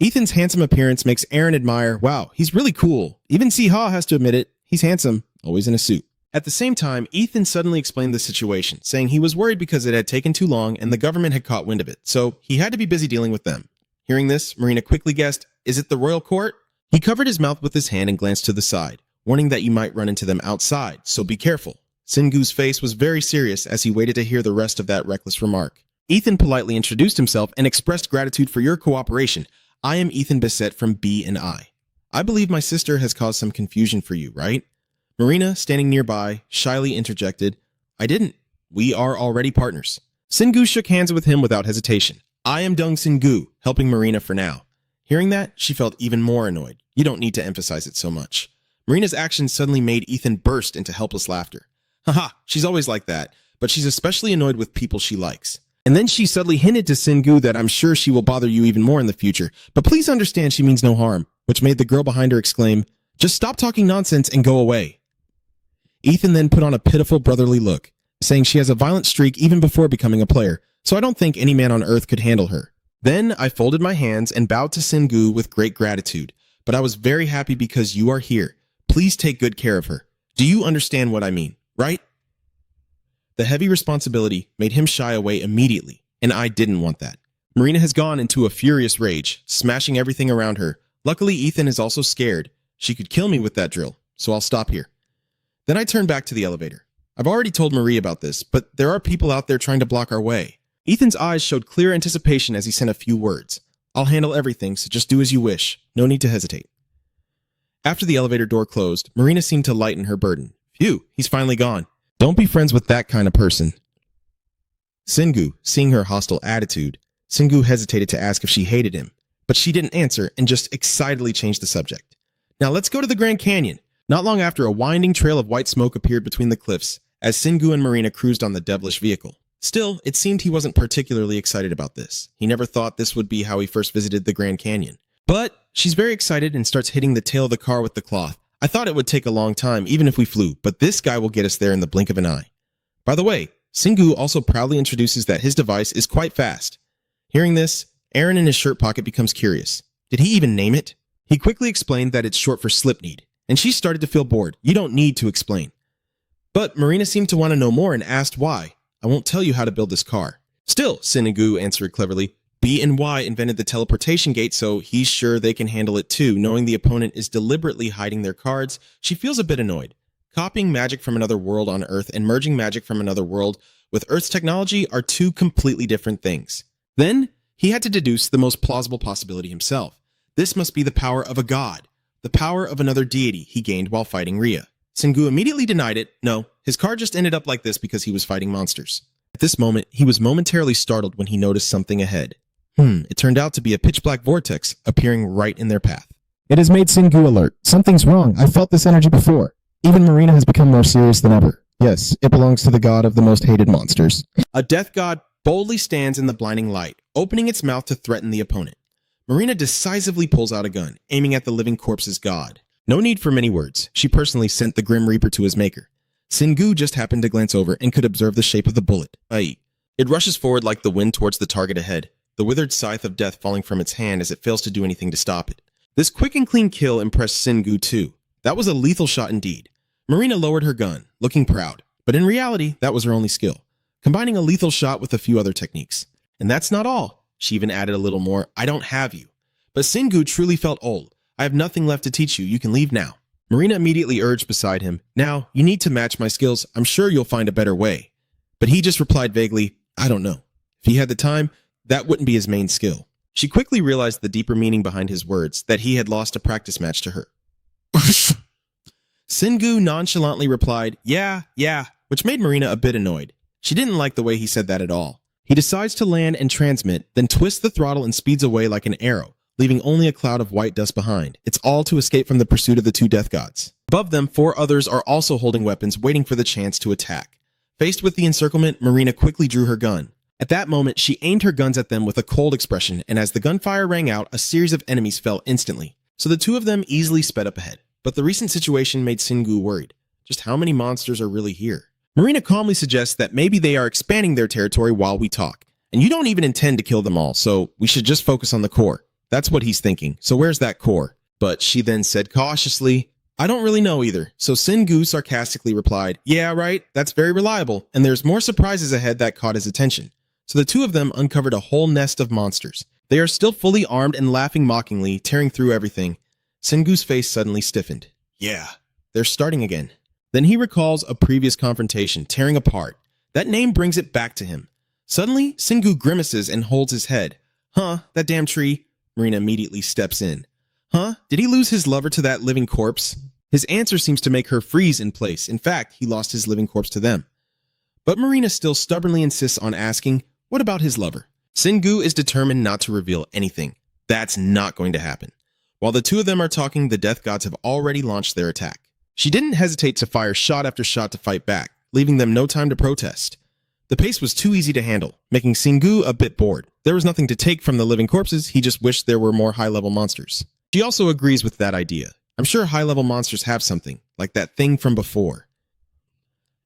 Ethan's handsome appearance makes Aaron admire, wow, he's really cool. Even Seha has to admit it, he's handsome, always in a suit. At the same time, Ethan suddenly explained the situation, saying he was worried because it had taken too long and the government had caught wind of it, so he had to be busy dealing with them. Hearing this, Marina quickly guessed, is it the royal court? He covered his mouth with his hand and glanced to the side, warning that you might run into them outside, so be careful. Singu's face was very serious as he waited to hear the rest of that reckless remark. Ethan politely introduced himself and expressed gratitude for your cooperation. I am Ethan Bissett from B&I. I believe my sister has caused some confusion for you, right? Marina, standing nearby, shyly interjected, I didn't. We are already partners. Singu shook hands with him without hesitation. I am Dong Singu, helping Marina for now. Hearing that, she felt even more annoyed. You don't need to emphasize it so much. Marina's actions suddenly made Ethan burst into helpless laughter. Haha, she's always like that, but she's especially annoyed with people she likes. And then she suddenly hinted to Singu that I'm sure she will bother you even more in the future, but please understand she means no harm, which made the girl behind her exclaim, just stop talking nonsense and go away. Ethan then put on a pitiful brotherly look, saying she has a violent streak even before becoming a player, so I don't think any man on earth could handle her. Then I folded my hands and bowed to Singu with great gratitude, but I was very happy because you are here. Please take good care of her. Do you understand what I mean, right? The heavy responsibility made him shy away immediately, and I didn't want that. Marina has gone into a furious rage, smashing everything around her. Luckily, Ethan is also scared. She could kill me with that drill, so I'll stop here. Then I turned back to the elevator. I've already told Marie about this, but there are people out there trying to block our way. Ethan's eyes showed clear anticipation as he sent a few words. I'll handle everything, so just do as you wish. No need to hesitate. After the elevator door closed, Marina seemed to lighten her burden. Phew, he's finally gone. Don't be friends with that kind of person. Sengu, seeing her hostile attitude, Sengu hesitated to ask if she hated him, but she didn't answer and just excitedly changed the subject. Now let's go to the Grand Canyon. Not long after, a winding trail of white smoke appeared between the cliffs as Sengu and Marina cruised on the devilish vehicle. Still, it seemed he wasn't particularly excited about this. He never thought this would be how he first visited the Grand Canyon. But she's very excited and starts hitting the tail of the car with the cloth. I thought it would take a long time, even if we flew, but this guy will get us there in the blink of an eye. By the way, Sengu also proudly introduces that his device is quite fast. Hearing this, Aaron in his shirt pocket becomes curious. Did he even name it? He quickly explained that it's short for slip need, and she started to feel bored. You don't need to explain. But Marina seemed to want to know more and asked why. I won't tell you how to build this car. Still, Sengu answered cleverly, B and Y invented the teleportation gate, so he's sure they can handle it too. Knowing the opponent is deliberately hiding their cards, she feels a bit annoyed. Copying magic from another world on Earth and merging magic from another world with Earth's technology are two completely different things. Then, he had to deduce the most plausible possibility himself. This must be the power of a god, the power of another deity he gained while fighting Rhea. Sengu immediately denied it. No, his card just ended up like this because he was fighting monsters. At this moment, he was momentarily startled when he noticed something ahead. It turned out to be a pitch-black vortex appearing right in their path. It has made Sengu alert. Something's wrong. I felt this energy before. Even Marina has become more serious than ever. Yes, it belongs to the god of the most hated monsters. A death god boldly stands in the blinding light, opening its mouth to threaten the opponent. Marina decisively pulls out a gun, aiming at the living corpse's god. No need for many words. She personally sent the Grim Reaper to his maker. Sengu just happened to glance over and could observe the shape of the bullet. It rushes forward like the wind towards the target ahead, the withered scythe of death falling from its hand as it fails to do anything to stop it. This quick and clean kill impressed Sengu too. That was a lethal shot indeed. Marina lowered her gun, looking proud, but in reality, that was her only skill, combining a lethal shot with a few other techniques. And that's not all. She even added a little more, I don't have you. But Sengu truly felt old. I have nothing left to teach you. You can leave now. Marina immediately urged beside him, now, you need to match my skills. I'm sure you'll find a better way. But he just replied vaguely, I don't know. If he had the time, that wouldn't be his main skill. She quickly realized the deeper meaning behind his words, that he had lost a practice match to her. Sengu nonchalantly replied, yeah, which made Marina a bit annoyed. She didn't like the way he said that at all. He decides to land and transmit, then twists the throttle and speeds away like an arrow, leaving only a cloud of white dust behind. It's all to escape from the pursuit of the two death gods. Above them, 4 others are also holding weapons, waiting for the chance to attack. Faced with the encirclement, Marina quickly drew her gun. At that moment, she aimed her guns at them with a cold expression, and as the gunfire rang out, a series of enemies fell instantly. So the two of them easily sped up ahead. But the recent situation made Sengu worried. Just how many monsters are really here? Marina calmly suggests that maybe they are expanding their territory while we talk. And you don't even intend to kill them all, so we should just focus on the core. That's what he's thinking. So where's that core? But she then said cautiously, I don't really know either. So Sengu sarcastically replied, yeah, right, that's very reliable. And there's more surprises ahead that caught his attention. So the two of them uncovered a whole nest of monsters. They are still fully armed and laughing mockingly, tearing through everything. Sengu's face suddenly stiffened. Yeah, they're starting again. Then he recalls a previous confrontation, tearing apart. That name brings it back to him. Suddenly, Sengu grimaces and holds his head. Huh, that damn tree. Marina immediately steps in. Huh? Did he lose his lover to that living corpse? His answer seems to make her freeze in place. In fact, he lost his living corpse to them. But Marina still stubbornly insists on asking, what about his lover? Sengu is determined not to reveal anything. That's not going to happen. While the two of them are talking, the death gods have already launched their attack. She didn't hesitate to fire shot after shot to fight back, leaving them no time to protest. The pace was too easy to handle, making Sengu a bit bored. There was nothing to take from the living corpses, he just wished there were more high-level monsters. She also agrees with that idea. I'm sure high-level monsters have something, like that thing from before.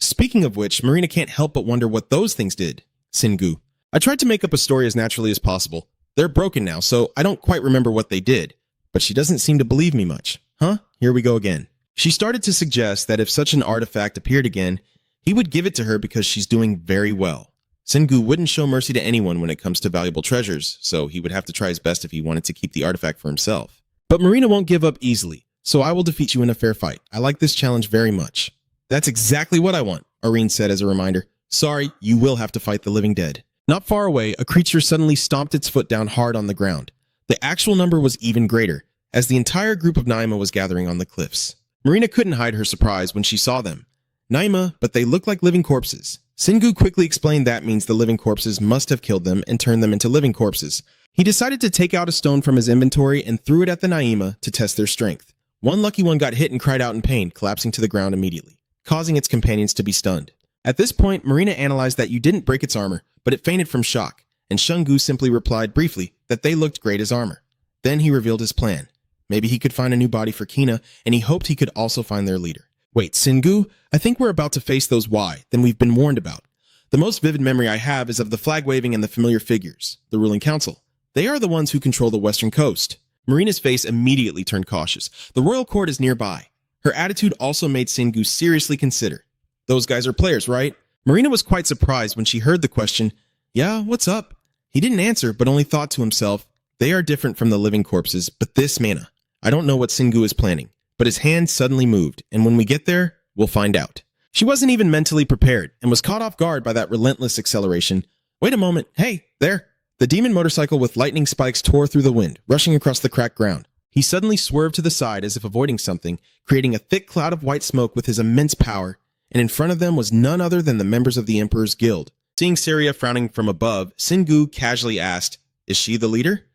Speaking of which, Marina can't help but wonder what those things did. Sengu. I tried to make up a story as naturally as possible. They're broken now, so I don't quite remember what they did. But she doesn't seem to believe me much. Huh? Here we go again. She started to suggest that if such an artifact appeared again, he would give it to her because she's doing very well. Sengu wouldn't show mercy to anyone when it comes to valuable treasures, so he would have to try his best if he wanted to keep the artifact for himself. But Marina won't give up easily, so I will defeat you in a fair fight. I like this challenge very much. That's exactly what I want, Irene said as a reminder. Sorry, you will have to fight the living dead. Not far away, a creature suddenly stomped its foot down hard on the ground. The actual number was even greater, as the entire group of Naima was gathering on the cliffs. Marina couldn't hide her surprise when she saw them. Naima, but they look like living corpses. Singu quickly explained that means the living corpses must have killed them and turned them into living corpses. He decided to take out a stone from his inventory and threw it at the Naima to test their strength. One lucky one got hit and cried out in pain, collapsing to the ground immediately, causing its companions to be stunned. At this point, Marina analyzed that you didn't break its armor, but it fainted from shock, and Shungu simply replied briefly that they looked great as armor. Then he revealed his plan. Maybe he could find a new body for Kina, and he hoped he could also find their leader. Wait, Singu? I think we're about to face those why, than we've been warned about. The most vivid memory I have is of the flag waving and the familiar figures, the ruling council. They are the ones who control the western coast. Marina's face immediately turned cautious. The royal court is nearby. Her attitude also made Singu seriously consider. Those guys are players, right? Marina was quite surprised when she heard the question, "Yeah, what's up?" He didn't answer, but only thought to himself, they are different from the living corpses, but this mana. I don't know what Singu is planning, but his hand suddenly moved, and when we get there, we'll find out. She wasn't even mentally prepared and was caught off guard by that relentless acceleration. Wait a moment. Hey, there. The demon motorcycle with lightning spikes tore through the wind, rushing across the cracked ground. He suddenly swerved to the side as if avoiding something, creating a thick cloud of white smoke with his immense power, and in front of them was none other than the members of the Emperor's Guild. Seeing Saria frowning from above, Singu casually asked, "Is she the leader?"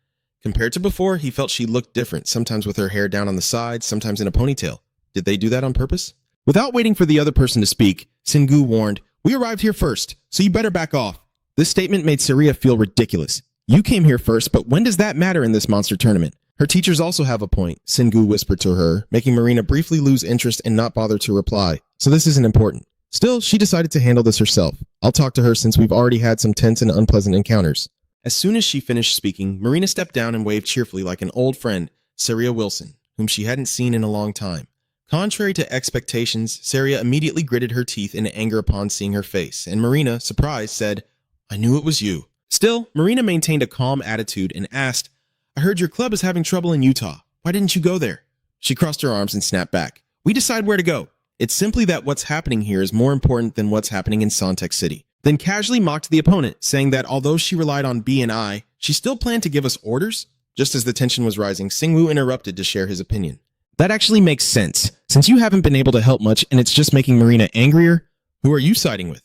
Compared to before, he felt she looked different, sometimes with her hair down on the side, sometimes in a ponytail. Did they do that on purpose? Without waiting for the other person to speak, Singu warned, "We arrived here first, so you better back off." This statement made Saria feel ridiculous. You came here first, but when does that matter in this monster tournament? Her teachers also have a point, Singu whispered to her, making Marina briefly lose interest and not bother to reply. So this isn't important. Still, she decided to handle this herself. I'll talk to her since we've already had some tense and unpleasant encounters. As soon as she finished speaking, Marina stepped down and waved cheerfully like an old friend, Saria Wilson, whom she hadn't seen in a long time. Contrary to expectations, Saria immediately gritted her teeth in anger upon seeing her face, and Marina, surprised, said, "I knew it was you." Still, Marina maintained a calm attitude and asked, "I heard your club is having trouble in Utah. Why didn't you go there?" She crossed her arms and snapped back. "We decide where to go. It's simply that what's happening here is more important than what's happening in Sontex City." Then casually mocked the opponent, saying that although she relied on B and I, she still planned to give us orders? Just as the tension was rising, Singwoo interrupted to share his opinion. "That actually makes sense. Since you haven't been able to help much and it's just making Marina angrier, who are you siding with?"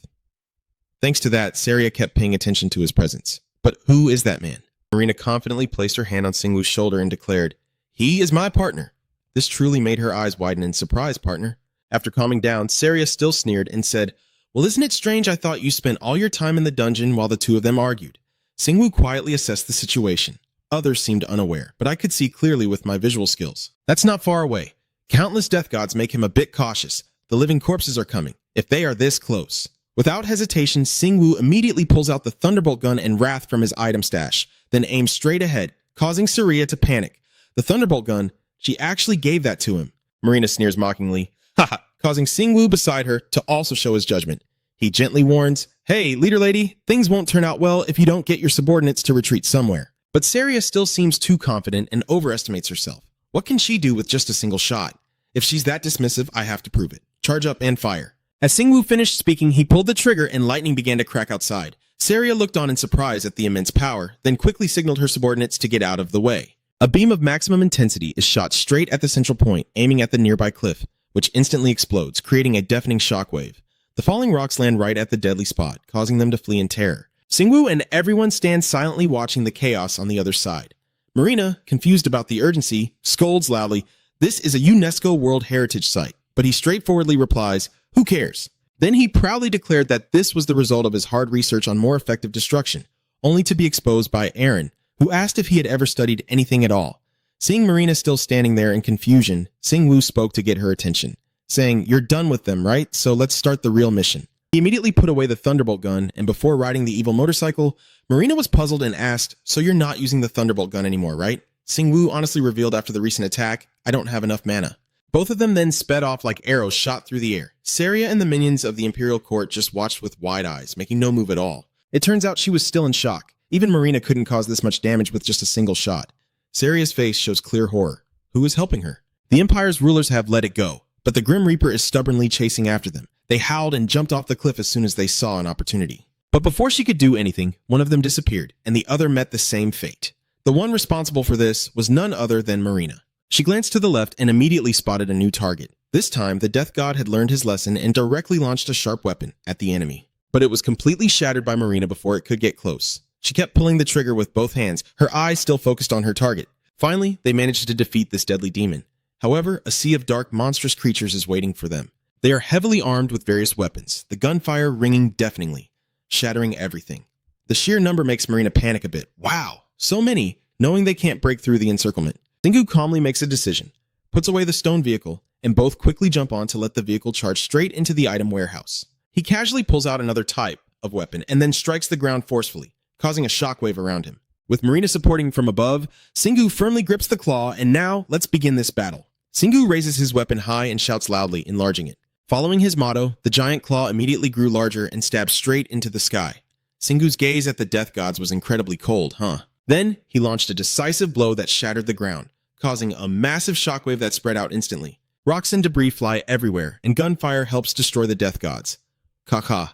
Thanks to that, Saria kept paying attention to his presence. But who is that man? Marina confidently placed her hand on Singwoo's shoulder and declared, "He is my partner." This truly made her eyes widen in surprise, partner. After calming down, Saria still sneered and said, "Well, isn't it strange I thought you spent all your time in the dungeon while the two of them argued?" Singwoo quietly assessed the situation. Others seemed unaware, but I could see clearly with my visual skills. That's not far away. Countless death gods make him a bit cautious. The living corpses are coming, if they are this close. Without hesitation, Singwoo immediately pulls out the Thunderbolt gun and Wrath from his item stash, then aims straight ahead, causing Saria to panic. The Thunderbolt gun, she actually gave that to him. Marina sneers mockingly, haha, causing Singwoo beside her to also show his judgment. He gently warns, "Hey, leader lady, things won't turn out well if you don't get your subordinates to retreat somewhere." But Saria still seems too confident and overestimates herself. What can she do with just a single shot? If she's that dismissive, I have to prove it. Charge up and fire. As Singwoo finished speaking, he pulled the trigger and lightning began to crack outside. Saria looked on in surprise at the immense power, then quickly signaled her subordinates to get out of the way. A beam of maximum intensity is shot straight at the central point, aiming at the nearby cliff, which instantly explodes, creating a deafening shockwave. The falling rocks land right at the deadly spot, causing them to flee in terror. Singwoo and everyone stand silently watching the chaos on the other side. Marina, confused about the urgency, scolds loudly, "This is a UNESCO World Heritage Site," but he straightforwardly replies, "Who cares?" Then he proudly declared that this was the result of his hard research on more effective destruction, only to be exposed by Aaron, who asked if he had ever studied anything at all. Seeing Marina still standing there in confusion, Singwoo spoke to get her attention, saying, "You're done with them, right? So let's start the real mission." He immediately put away the Thunderbolt gun, and before riding the evil motorcycle, Marina was puzzled and asked, "So you're not using the Thunderbolt gun anymore, right?" Singwoo honestly revealed after the recent attack, "I don't have enough mana." Both of them then sped off like arrows shot through the air. Saria and the minions of the Imperial Court just watched with wide eyes, making no move at all. It turns out she was still in shock. Even Marina couldn't cause this much damage with just a single shot. Saria's face shows clear horror. Who is helping her? The Empire's rulers have let it go, but the Grim Reaper is stubbornly chasing after them. They howled and jumped off the cliff as soon as they saw an opportunity. But before she could do anything, one of them disappeared, and the other met the same fate. The one responsible for this was none other than Marina. She glanced to the left and immediately spotted a new target. This time, the Death God had learned his lesson and directly launched a sharp weapon at the enemy. But it was completely shattered by Marina before it could get close. She kept pulling the trigger with both hands, her eyes still focused on her target. Finally, they managed to defeat this deadly demon. However, a sea of dark, monstrous creatures is waiting for them. They are heavily armed with various weapons, the gunfire ringing deafeningly, shattering everything. The sheer number makes Marina panic a bit. Wow, so many, knowing they can't break through the encirclement. Singu calmly makes a decision, puts away the stone vehicle, and both quickly jump on to let the vehicle charge straight into the item warehouse. He casually pulls out another type of weapon and then strikes the ground forcefully, causing a shockwave around him. With Marina supporting from above, Singu firmly grips the claw, and now let's begin this battle. Singu raises his weapon high and shouts loudly, enlarging it. Following his motto, the giant claw immediately grew larger and stabbed straight into the sky. Singu's gaze at the death gods was incredibly cold, huh? Then, he launched a decisive blow that shattered the ground, causing a massive shockwave that spread out instantly. Rocks and debris fly everywhere, and gunfire helps destroy the death gods. Kaka,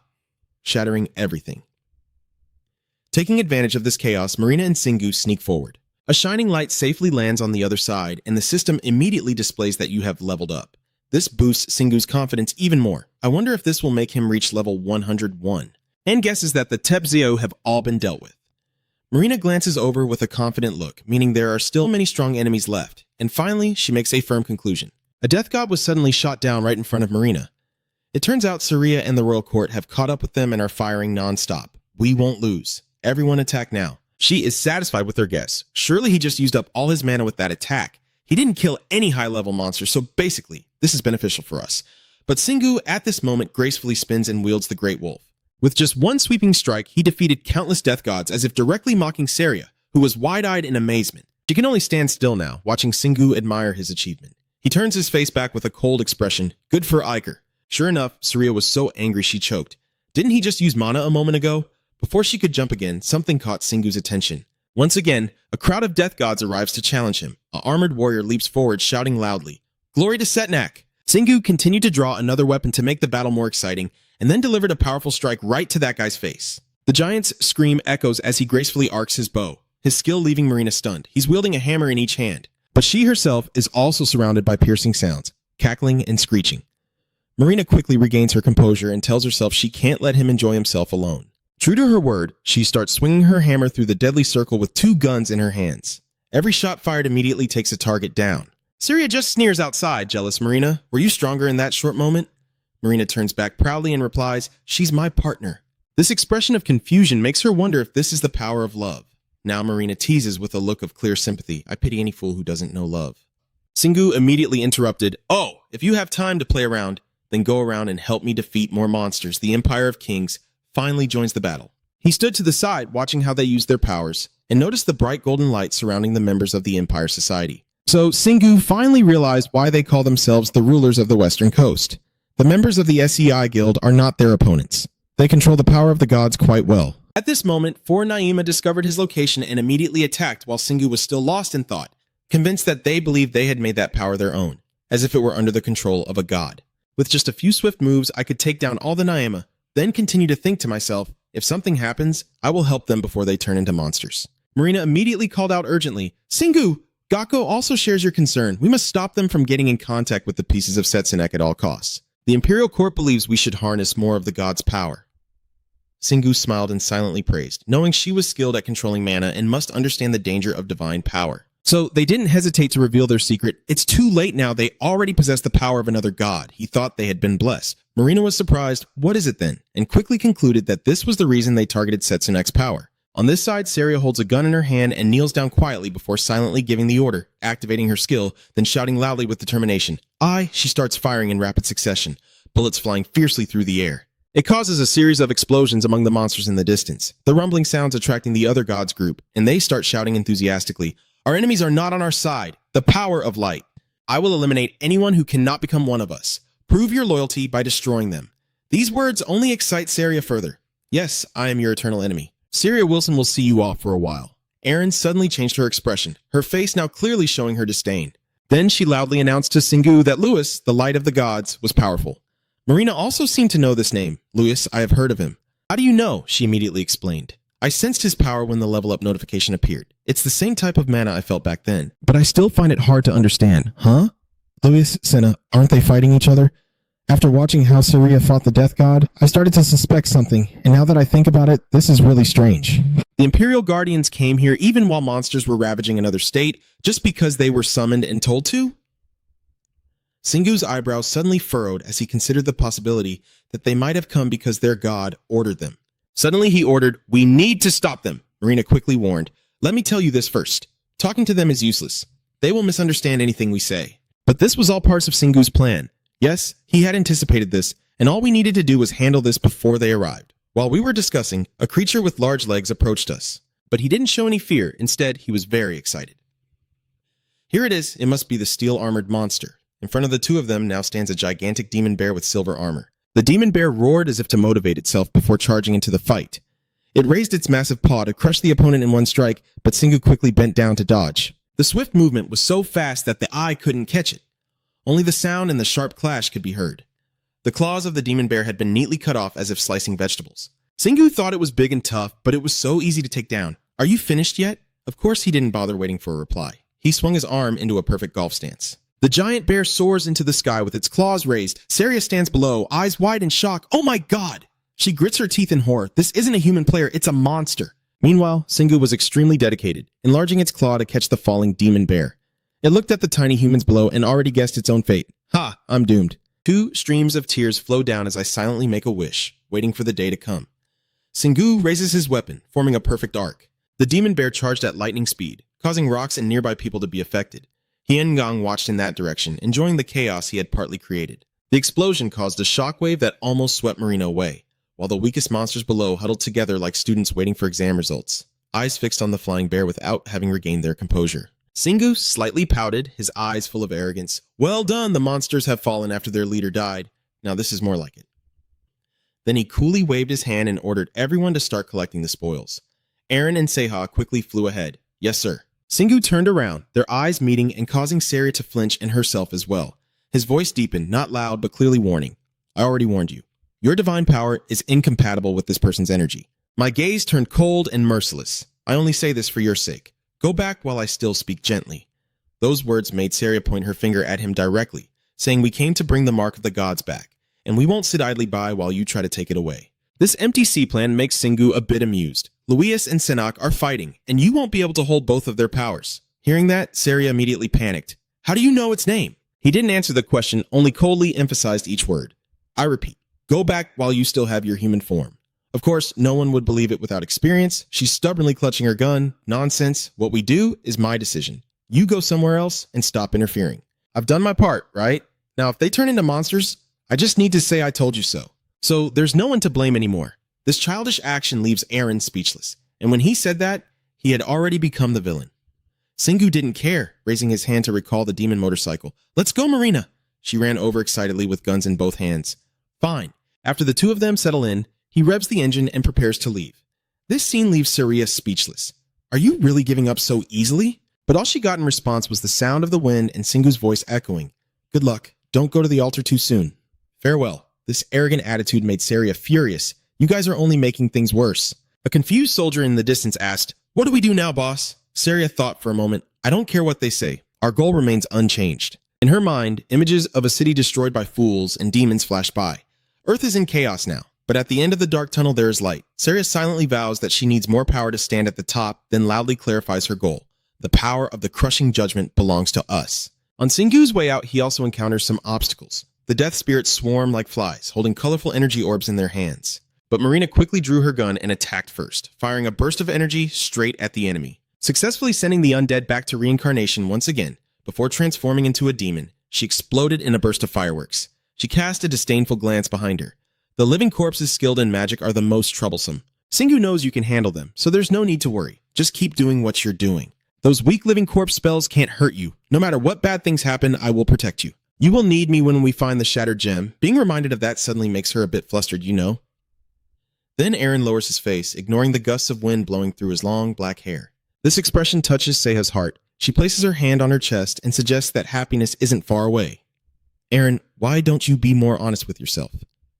shattering everything. Taking advantage of this chaos, Marina and Singu sneak forward. A shining light safely lands on the other side, and the system immediately displays that you have leveled up. This boosts Singu's confidence even more. I wonder if this will make him reach level 101. And guesses that the Tepzio have all been dealt with. Marina glances over with a confident look, meaning there are still many strong enemies left. And finally, she makes a firm conclusion. A death god was suddenly shot down right in front of Marina. It turns out Saria and the royal court have caught up with them and are firing non-stop. We won't lose. Everyone attack now. She is satisfied with her guess. Surely he just used up all his mana with that attack. He didn't kill any high-level monsters, so basically, this is beneficial for us. But Singu, at this moment, gracefully spins and wields the Great Wolf. With just one sweeping strike, he defeated countless death gods as if directly mocking Saria, who was wide-eyed in amazement. She can only stand still now, watching Singu admire his achievement. He turns his face back with a cold expression. Good for Iker. Sure enough, Saria was so angry she choked. Didn't he just use mana a moment ago? Before she could jump again, something caught Singu's attention. Once again, a crowd of death gods arrives to challenge him. An armored warrior leaps forward, shouting loudly, "Glory to Setnak!" Singu continued to draw another weapon to make the battle more exciting, and then delivered a powerful strike right to that guy's face. The giant's scream echoes as he gracefully arcs his bow, his skill leaving Marina stunned. He's wielding a hammer in each hand. But she herself is also surrounded by piercing sounds, cackling and screeching. Marina quickly regains her composure and tells herself she can't let him enjoy himself alone. True to her word, she starts swinging her hammer through the deadly circle with 2 guns in her hands. Every shot fired immediately takes a target down. Saria just sneers outside, jealous Marina. Were you stronger in that short moment? Marina turns back proudly and replies, "She's my partner." This expression of confusion makes her wonder if this is the power of love. Now Marina teases with a look of clear sympathy. I pity any fool who doesn't know love. Singu immediately interrupted, "Oh, if you have time to play around, then go around and help me defeat more monsters." The Empire of Kings finally joins the battle. He stood to the side, watching how they used their powers, and noticed the bright golden light surrounding the members of the Empire Society. So Singu finally realized why they call themselves the rulers of the Western Coast. The members of the SEI Guild are not their opponents. They control the power of the gods quite well. At this moment, 4 Naima discovered his location and immediately attacked while Singu was still lost in thought, convinced that they believed they had made that power their own, as if it were under the control of a god. With just a few swift moves, I could take down all the Naima, then continue to think to myself, if something happens, I will help them before they turn into monsters. Marina immediately called out urgently, "Singu! Gakko also shares your concern. We must stop them from getting in contact with the pieces of Setsunek at all costs. The Imperial Court believes we should harness more of the god's power." Singu smiled and silently praised, knowing she was skilled at controlling mana and must understand the danger of divine power. So they didn't hesitate to reveal their secret. It's too late now. They already possess the power of another god. He thought they had been blessed. Marina was surprised. What is it then? And quickly concluded that this was the reason they targeted Setsunek's power. On this side, Saria holds a gun in her hand and kneels down quietly before silently giving the order, activating her skill, then shouting loudly with determination. She starts firing in rapid succession, bullets flying fiercely through the air. It causes a series of explosions among the monsters in the distance, the rumbling sounds attracting the other gods group, and they start shouting enthusiastically, "Our enemies are not on our side. The power of light. I will eliminate anyone who cannot become one of us. Prove your loyalty by destroying them." These words only excite Saria further. "Yes, I am your eternal enemy. Saria Wilson will see you off for a while." Erin suddenly changed her expression, her face now clearly showing her disdain. Then she loudly announced to Singu that Lewis, the light of the gods, was powerful. Marina also seemed to know this name. "Lewis, I have heard of him." "How do you know?" she immediately explained. "I sensed his power when the level up notification appeared. It's the same type of mana I felt back then." "But I still find it hard to understand." "Huh?" Luis, Senna, aren't they fighting each other? After watching how Saria fought the Death God, I started to suspect something, and now that I think about it, this is really strange. The Imperial Guardians came here even while monsters were ravaging another state, just because they were summoned and told to? Singu's eyebrows suddenly furrowed as he considered the possibility that they might have come because their god ordered them. Suddenly he ordered, "We need to stop them," Marina quickly warned. "Let me tell you this first. Talking to them is useless. They will misunderstand anything we say." But this was all parts of Singu's plan. Yes, he had anticipated this, and all we needed to do was handle this before they arrived. While we were discussing, a creature with large legs approached us. But he didn't show any fear. Instead, he was very excited. Here it is. It must be the steel-armored monster. In front of the two of them now stands a gigantic demon bear with silver armor. The demon bear roared as if to motivate itself before charging into the fight. It raised its massive paw to crush the opponent in one strike, but Singu quickly bent down to dodge. The swift movement was so fast that the eye couldn't catch it. Only the sound and the sharp clash could be heard. The claws of the demon bear had been neatly cut off as if slicing vegetables. Singu thought it was big and tough, but it was so easy to take down. "Are you finished yet?" Of course he didn't bother waiting for a reply. He swung his arm into a perfect golf stance. The giant bear soars into the sky with its claws raised. Saria stands below, eyes wide in shock. "Oh my god!" She grits her teeth in horror. This isn't a human player, it's a monster. Meanwhile, Singu was extremely dedicated, enlarging its claw to catch the falling demon bear. It looked at the tiny humans below and already guessed its own fate. "Ha, I'm doomed." 2 streams of tears flow down as I silently make a wish, waiting for the day to come. Singu raises his weapon, forming a perfect arc. The demon bear charged at lightning speed, causing rocks and nearby people to be affected. Hiengang watched in that direction, enjoying the chaos he had partly created. The explosion caused a shockwave that almost swept Marina away, while the weakest monsters below huddled together like students waiting for exam results, eyes fixed on the flying bear without having regained their composure. Singu slightly pouted, his eyes full of arrogance. "Well done, the monsters have fallen after their leader died. Now this is more like it." Then he coolly waved his hand and ordered everyone to start collecting the spoils. Aaron and Seha quickly flew ahead. "Yes, sir." Singu turned around, their eyes meeting and causing Saria to flinch and herself as well. His voice deepened, not loud but clearly warning. "I already warned you. Your divine power is incompatible with this person's energy." My gaze turned cold and merciless. "I only say this for your sake. Go back while I still speak gently." Those words made Saria point her finger at him directly, saying, "We came to bring the mark of the gods back, and we won't sit idly by while you try to take it away." This empty sea plan makes Singu a bit amused. Luis and Senak are fighting, and you won't be able to hold both of their powers. Hearing that, Saria immediately panicked. "How do you know its name?" He didn't answer the question, only coldly emphasized each word. "I repeat, go back while you still have your human form." Of course, no one would believe it without experience. She's stubbornly clutching her gun. "Nonsense. What we do is my decision. You go somewhere else and stop interfering. I've done my part, right? Now, if they turn into monsters, I just need to say I told you so. So there's no one to blame anymore." This childish action leaves Aaron speechless, and when he said that, he had already become the villain. Singu didn't care, raising his hand to recall the demon motorcycle. "Let's go, Marina!" She ran over excitedly with guns in both hands. Fine. After the two of them settle in, he revs the engine and prepares to leave. This scene leaves Saria speechless. "Are you really giving up so easily?" But all she got in response was the sound of the wind and Singu's voice echoing. "Good luck. Don't go to the altar too soon. Farewell." This arrogant attitude made Saria furious. "You guys are only making things worse." A confused soldier in the distance asked, "What do we do now, boss?" Saria thought for a moment. "I don't care what they say. Our goal remains unchanged." In her mind, images of a city destroyed by fools and demons flashed by. Earth is in chaos now, but at the end of the dark tunnel there is light. Saria silently vows that she needs more power to stand at the top, then loudly clarifies her goal. The power of the crushing judgment belongs to us. On Singu's way out, he also encounters some obstacles. The death spirits swarm like flies, holding colorful energy orbs in their hands. But Marina quickly drew her gun and attacked first, firing a burst of energy straight at the enemy. Successfully sending the undead back to reincarnation once again, before transforming into a demon, she exploded in a burst of fireworks. She cast a disdainful glance behind her. The living corpses skilled in magic are the most troublesome. Singu knows you can handle them, so there's no need to worry. Just keep doing what you're doing. Those weak living corpse spells can't hurt you. No matter what bad things happen, I will protect you. You will need me when we find the shattered gem. Being reminded of that suddenly makes her a bit flustered, you know. Then Aaron lowers his face, ignoring the gusts of wind blowing through his long, black hair. This expression touches Seha's heart. She places her hand on her chest and suggests that happiness isn't far away. "Aaron, why don't you be more honest with yourself?"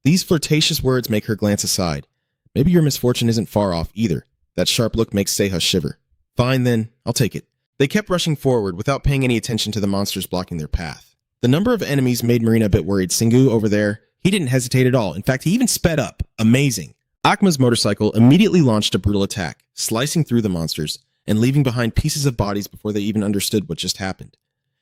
These flirtatious words make her glance aside. Maybe your misfortune isn't far off either. That sharp look makes Seha shiver. "Fine then, I'll take it." They kept rushing forward without paying any attention to the monsters blocking their path. The number of enemies made Marina a bit worried. Singu over there, he didn't hesitate at all. In fact, he even sped up. Amazing. Akma's motorcycle immediately launched a brutal attack, slicing through the monsters and leaving behind pieces of bodies before they even understood what just happened.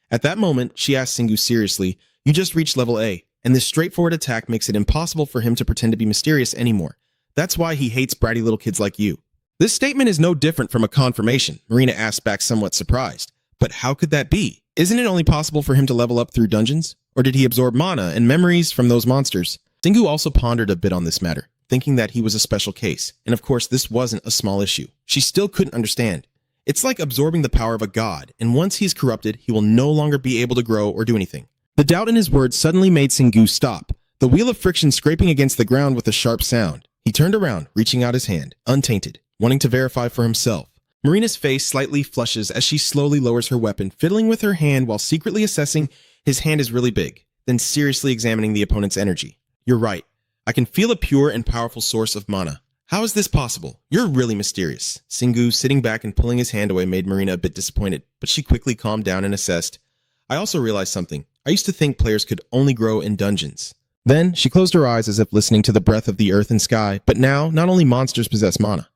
At that moment, she asked Singu seriously, "You just reached level A, and this straightforward attack makes it impossible for him to pretend to be mysterious anymore. That's why he hates bratty little kids like you." This statement is no different from a confirmation, Marina asked back somewhat surprised. But how could that be? Isn't it only possible for him to level up through dungeons? Or did he absorb mana and memories from those monsters? Singu also pondered a bit on this matter, thinking that he was a special case. And of course, this wasn't a small issue. She still couldn't understand. It's like absorbing the power of a god, and once he's corrupted, he will no longer be able to grow or do anything. The doubt in his words suddenly made Singu stop, the wheel of friction scraping against the ground with a sharp sound. He turned around, reaching out his hand, untainted, wanting to verify for himself. Marina's face slightly flushes as she slowly lowers her weapon, fiddling with her hand while secretly assessing his hand is really big, then seriously examining the opponent's energy. "You're right. I can feel a pure and powerful source of mana. How is this possible? You're really mysterious." Singu, sitting back and pulling his hand away, made Marina a bit disappointed, but she quickly calmed down and assessed. "I also realized something. I used to think players could only grow in dungeons." Then she closed her eyes as if listening to the breath of the earth and sky, but now not only monsters possess mana.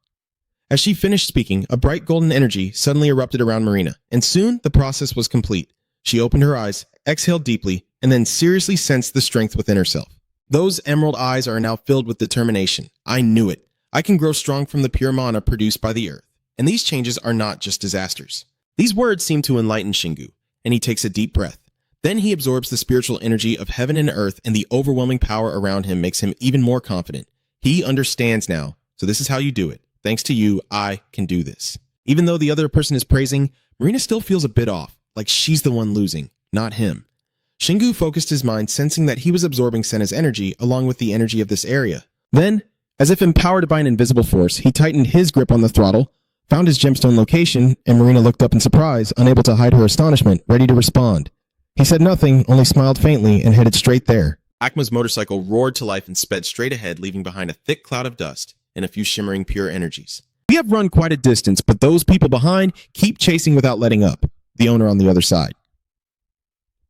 As she finished speaking, a bright golden energy suddenly erupted around Marina, and soon the process was complete. She opened her eyes, exhaled deeply, and then seriously sensed the strength within herself. Those emerald eyes are now filled with determination. "I knew it. I can grow strong from the pure mana produced by the earth. And these changes are not just disasters." These words seem to enlighten Singu, and he takes a deep breath. Then he absorbs the spiritual energy of heaven and earth, and the overwhelming power around him makes him even more confident. He understands now. So this is how you do it. Thanks to you, I can do this. Even though the other person is praising, Marina still feels a bit off, like she's the one losing, not him. Singu focused his mind, sensing that he was absorbing Senna's energy along with the energy of this area. Then, as if empowered by an invisible force, he tightened his grip on the throttle, found his gemstone location, and Marina looked up in surprise, unable to hide her astonishment, ready to respond. He said nothing, only smiled faintly and headed straight there. Akma's motorcycle roared to life and sped straight ahead, leaving behind a thick cloud of dust and a few shimmering pure energies. "We have run quite a distance, but those people behind keep chasing without letting up," the owner on the other side.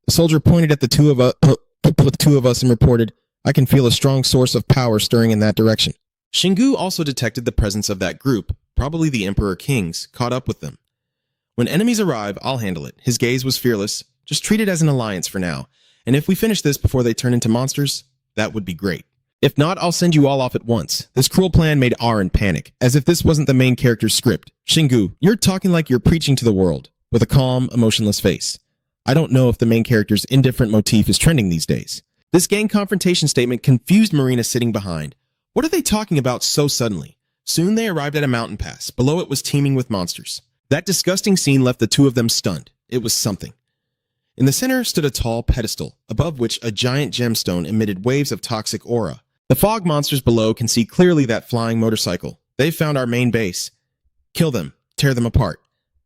The soldier pointed at the two of us and reported, "I can feel a strong source of power stirring in that direction." Singu also detected the presence of that group, probably the Emperor Kings, caught up with them. "When enemies arrive, I'll handle it." His gaze was fearless. "Just treat it as an alliance for now. And if we finish this before they turn into monsters, that would be great. If not, I'll send you all off at once." This cruel plan made Aaron panic, as if this wasn't the main character's script. "Singu, you're talking like you're preaching to the world," with a calm, emotionless face. I don't know if the main character's indifferent motif is trending these days. This gang confrontation statement confused Marina sitting behind. What are they talking about so suddenly? Soon they arrived at a mountain pass. Below it was teeming with monsters. That disgusting scene left the two of them stunned. It was something. In the center stood a tall pedestal, above which a giant gemstone emitted waves of toxic aura. The fog monsters below can see clearly that flying motorcycle. They've found our main base. Kill them. Tear them apart.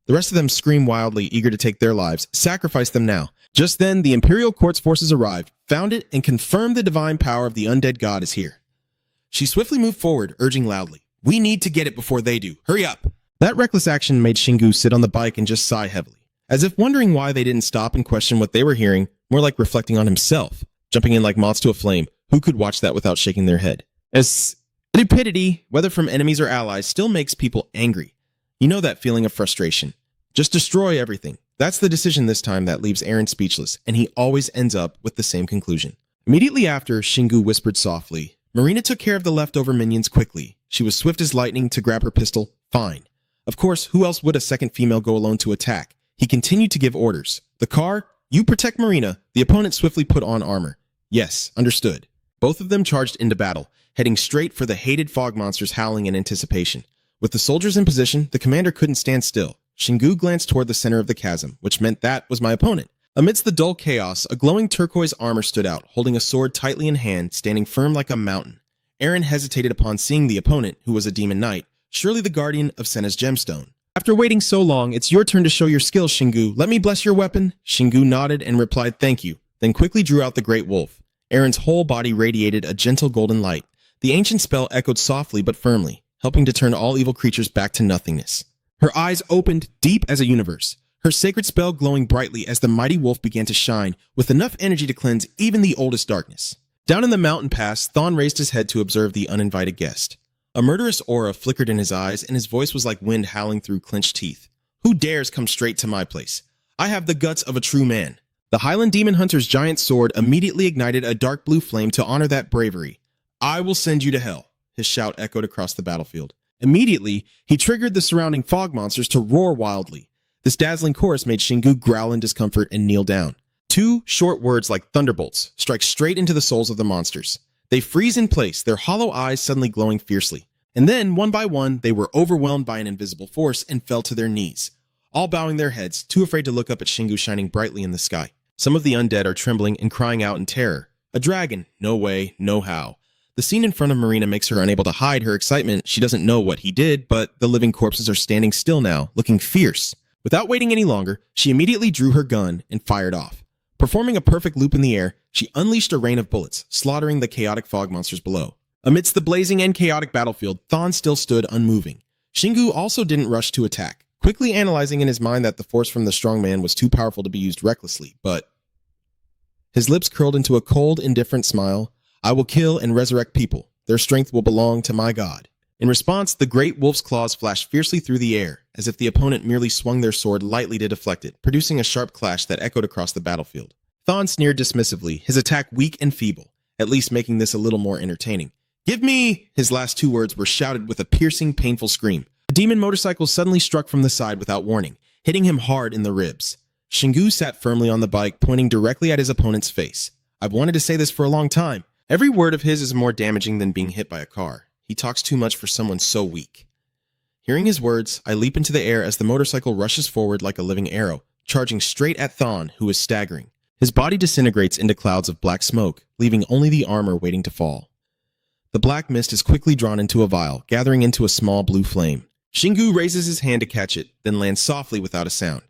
The rest of them scream wildly, eager to take their lives. Sacrifice them now. Just then, the Imperial Court's forces arrived, found it, and confirmed the divine power of the undead god is here. She swiftly moved forward, urging loudly, "We need to get it before they do. Hurry up." That reckless action made Singu sit on the bike and just sigh heavily, as if wondering why they didn't stop and question what they were hearing, more like reflecting on himself. Jumping in like moths to a flame, who could watch that without shaking their head? As stupidity, whether from enemies or allies, still makes people angry. You know that feeling of frustration. Just destroy everything. That's the decision this time that leaves Aaron speechless, and he always ends up with the same conclusion. Immediately after, Singu whispered softly. Marina took care of the leftover minions quickly. She was swift as lightning to grab her pistol. Fine. Of course, who else would a second female go alone to attack? He continued to give orders. The car, you protect Marina. The opponent swiftly put on armor. Yes, understood. Both of them charged into battle, heading straight for the hated fog monsters howling in anticipation. With the soldiers in position, the commander couldn't stand still. Singu glanced toward the center of the chasm, which meant that was my opponent. Amidst the dull chaos, a glowing turquoise armor stood out, holding a sword tightly in hand, standing firm like a mountain. Aaron hesitated upon seeing the opponent, who was a demon knight, surely the guardian of Senna's gemstone. After waiting so long, it's your turn to show your skills, Singu. Let me bless your weapon. Singu nodded and replied thank you, then quickly drew out the great wolf. Aaron's whole body radiated a gentle golden light. The ancient spell echoed softly but firmly, helping to turn all evil creatures back to nothingness. Her eyes opened deep as a universe. her sacred spell glowing brightly as the mighty wolf began to shine, with enough energy to cleanse even the oldest darkness. Down in the mountain pass, Thawne raised his head to observe the uninvited guest. A murderous aura flickered in his eyes, and his voice was like wind howling through clenched teeth. Who dares come straight to my place? I have the guts of a true man. The Highland Demon Hunter's giant sword immediately ignited a dark blue flame to honor that bravery. I will send you to hell, his shout echoed across the battlefield. Immediately, he triggered the surrounding fog monsters to roar wildly. This dazzling chorus made Shingu growl in discomfort and kneel down. Two short words like thunderbolts strike straight into the souls of the monsters. They freeze in place, their hollow eyes suddenly glowing fiercely. And then, one by one, they were overwhelmed by an invisible force and fell to their knees, all bowing their heads, too afraid to look up at Shingu shining brightly in the sky. Some of the undead are trembling and crying out in terror. A dragon? No way, no how. The scene in front of Marina makes her unable to hide her excitement. She doesn't know what he did, but the living corpses are standing still now, looking fierce. Without waiting any longer, she immediately drew her gun and fired off. Performing a perfect loop in the air, she unleashed a rain of bullets, slaughtering the chaotic fog monsters below. Amidst the blazing and chaotic battlefield, Thawne still stood unmoving. Shingu also didn't rush to attack, quickly analyzing in his mind that the force from the strong man was too powerful to be used recklessly, but his lips curled into a cold, indifferent smile. I will kill and resurrect people. Their strength will belong to my god. In response, the great wolf's claws flashed fiercely through the air, as if the opponent merely swung their sword lightly to deflect it, producing a sharp clash that echoed across the battlefield. Thawne sneered dismissively, his attack weak and feeble, at least making this a little more entertaining. Give me! His last two words were shouted with a piercing, painful scream. The demon motorcycle suddenly struck from the side without warning, hitting him hard in the ribs. Shingu sat firmly on the bike, pointing directly at his opponent's face. I've wanted to say this for a long time. Every word of his is more damaging than being hit by a car. He talks too much for someone so weak. Hearing his words, I leap into the air as the motorcycle rushes forward like a living arrow, charging straight at Thawne, who is staggering. His body disintegrates into clouds of black smoke, leaving only the armor waiting to fall. The black mist is quickly drawn into a vial, gathering into a small blue flame. Shingu raises his hand to catch it, then lands softly without a sound.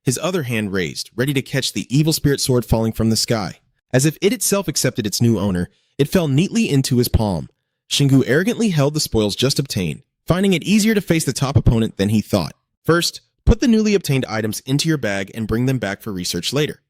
His other hand raised, ready to catch the evil spirit sword falling from the sky. As if it itself accepted its new owner, it fell neatly into his palm. Shingu arrogantly held the spoils just obtained, finding it easier to face the top opponent than he thought. First, put the newly obtained items into your bag and bring them back for research later.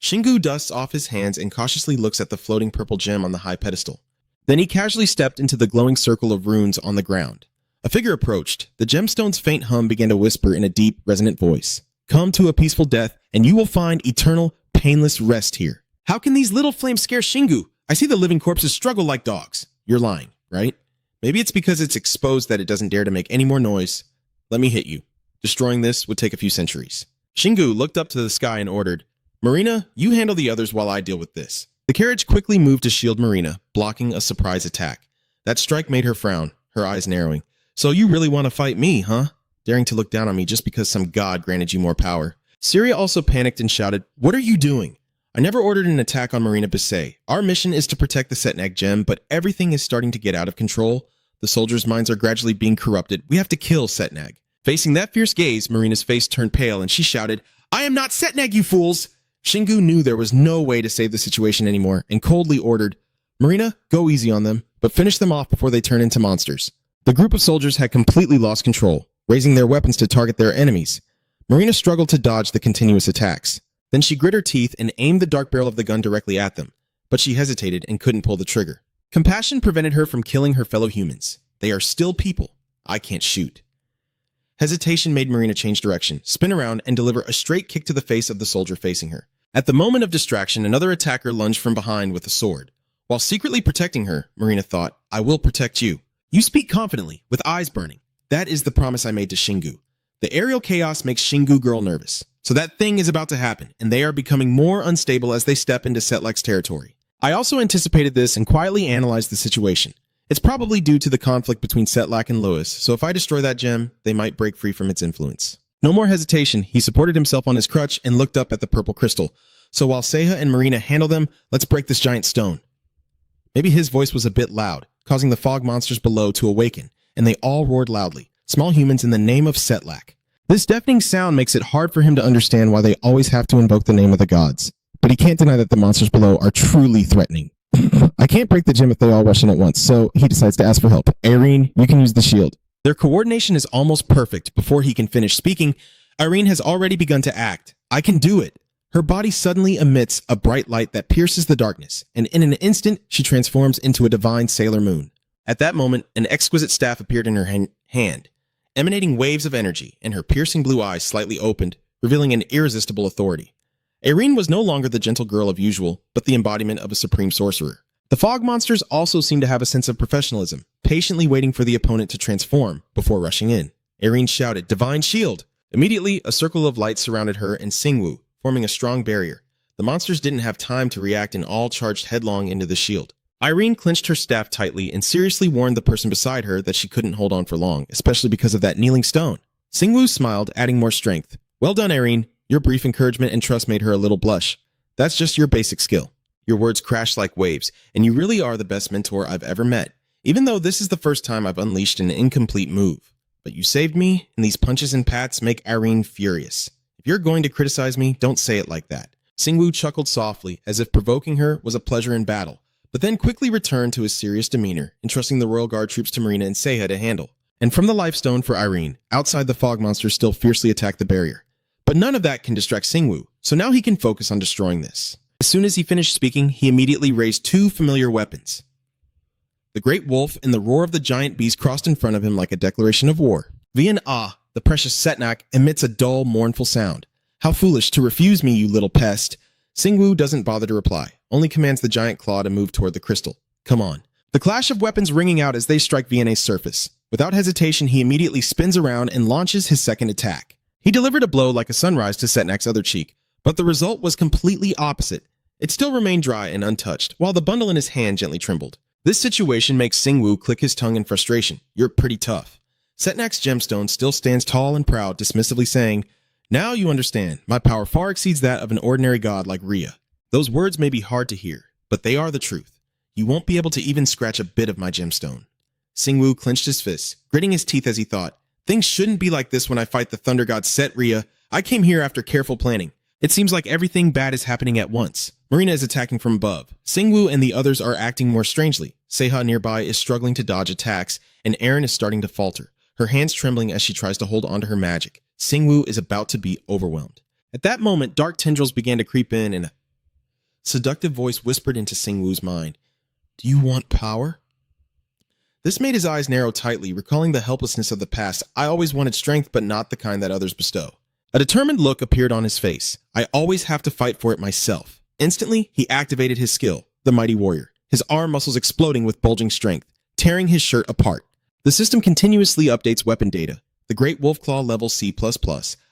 Shingu dusts off his hands and cautiously looks at the floating purple gem on the high pedestal. Then he casually stepped into the glowing circle of runes on the ground. A figure approached. The gemstone's faint hum began to whisper in a deep, resonant voice. Come to a peaceful death, and you will find eternal, painless rest here. How can these little flames scare Shingu? I see the living corpses struggle like dogs. You're lying, right? Maybe it's because it's exposed that it doesn't dare to make any more noise. Let me hit you. Destroying this would take a few centuries. Shingu looked up to the sky and ordered, Marina, you handle the others while I deal with this. The carriage quickly moved to shield Marina, blocking a surprise attack. That strike made her frown, her eyes narrowing. So you really want to fight me, huh? Daring to look down on me just because some god granted you more power. Syria also panicked and shouted, What are you doing? I never ordered an attack on Marina Bissay. Our mission is to protect the Setnag gem, but everything is starting to get out of control. The soldiers' minds are gradually being corrupted. We have to kill Setnag. Facing that fierce gaze, Marina's face turned pale and she shouted, I am not Setnag, you fools! Shingu knew there was no way to save the situation anymore and coldly ordered, Marina, go easy on them, but finish them off before they turn into monsters. The group of soldiers had completely lost control, raising their weapons to target their enemies. Marina struggled to dodge the continuous attacks. Then she grit her teeth and aimed the dark barrel of the gun directly at them, but she hesitated and couldn't pull the trigger. Compassion prevented her from killing her fellow humans. They are still people. I can't shoot. Hesitation made Marina change direction, spin around, and deliver a straight kick to the face of the soldier facing her. At the moment of distraction, another attacker lunged from behind with a sword. While secretly protecting her, Marina thought, I will protect you. You speak confidently, with eyes burning. That is the promise I made to Shingu. The aerial chaos makes Shingu girl nervous. So that thing is about to happen, and they are becoming more unstable as they step into Setlag's territory. I also anticipated this and quietly analyzed the situation. It's probably due to the conflict between Setlag and Lewis, so if I destroy that gem, they might break free from its influence. No more hesitation, he supported himself on his crutch and looked up at the purple crystal. So while Seha and Marina handle them, let's break this giant stone. Maybe his voice was a bit loud, causing the fog monsters below to awaken, and they all roared loudly, small humans in the name of Setlag. This deafening sound makes it hard for him to understand why they always have to invoke the name of the gods. But he can't deny that the monsters below are truly threatening. I can't break the gem if they all rush in at once, so he decides to ask for help. Irene, you can use the shield. Their coordination is almost perfect. Before he can finish speaking, Irene has already begun to act. I can do it. Her body suddenly emits a bright light that pierces the darkness, and in an instant, she transforms into a divine Sailor Moon. At that moment, an exquisite staff appeared in her hand, emanating waves of energy, and her piercing blue eyes slightly opened, revealing an irresistible authority. Irene was no longer the gentle girl of usual, but the embodiment of a supreme sorcerer. The fog monsters also seemed to have a sense of professionalism, patiently waiting for the opponent to transform before rushing in. Irene shouted, "Divine Shield!" Immediately, a circle of light surrounded her and Singwoo, forming a strong barrier. The monsters didn't have time to react and all charged headlong into the shield. Irene clenched her staff tightly and seriously warned the person beside her that she couldn't hold on for long, especially because of that kneeling stone. Singwoo smiled, adding more strength. "Well done, Irene. Your brief encouragement and trust made her a little blush. That's just your basic skill." Your words crashed like waves, and you really are the best mentor I've ever met, even though this is the first time I've unleashed an incomplete move. But you saved me, and these punches and pats make Irene furious. If you're going to criticize me, don't say it like that. Singwoo chuckled softly, as if provoking her was a pleasure in battle, but then quickly returned to his serious demeanor, entrusting the Royal Guard troops to Marina and Seiha to handle. And from the Life Stone for Irene, outside the fog monsters still fiercely attacked the barrier. But none of that can distract Singwoo, so now he can focus on destroying this. As soon as he finished speaking, he immediately raised two familiar weapons. The great wolf and the roar of the giant beast crossed in front of him like a declaration of war. Vian Ah, the precious Setnak, emits a dull, mournful sound. "How foolish to refuse me, you little pest." Singwoo doesn't bother to reply, only commands the giant claw to move toward the crystal. "Come on." The clash of weapons ringing out as they strike Vienna's surface. Without hesitation, he immediately spins around and launches his second attack. He delivered a blow like a sunrise to Setnak's other cheek, but the result was completely opposite. It still remained dry and untouched, while the bundle in his hand gently trembled. This situation makes Singwoo click his tongue in frustration. "You're pretty tough." Setnak's gemstone still stands tall and proud, dismissively saying, "Now you understand. My power far exceeds that of an ordinary god like Rhea. Those words may be hard to hear, but they are the truth. You won't be able to even scratch a bit of my gemstone." Singwoo clenched his fists, gritting his teeth as he thought, "Things shouldn't be like this when I fight the thunder god Set Rhea. I came here after careful planning. It seems like everything bad is happening at once." Marina is attacking from above. Singwoo and the others are acting more strangely. Seiha nearby is struggling to dodge attacks, and Erin is starting to falter, her hands trembling as she tries to hold onto her magic. Singwoo is about to be overwhelmed. At that moment, dark tendrils began to creep in, and a seductive voice whispered into Singwoo's mind, "Do you want power?" This made his eyes narrow tightly, recalling the helplessness of the past. "I always wanted strength, but not the kind that others bestow." A determined look appeared on his face. "I always have to fight for it myself." Instantly, he activated his skill, the Mighty Warrior, his arm muscles exploding with bulging strength, tearing his shirt apart. The system continuously updates weapon data. The Great Wolf Claw level C++,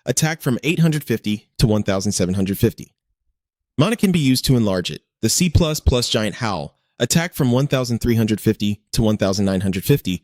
attack from 850 to 1750. Mana can be used to enlarge it. The C++ Giant Howl, attack from 1350 to 1950.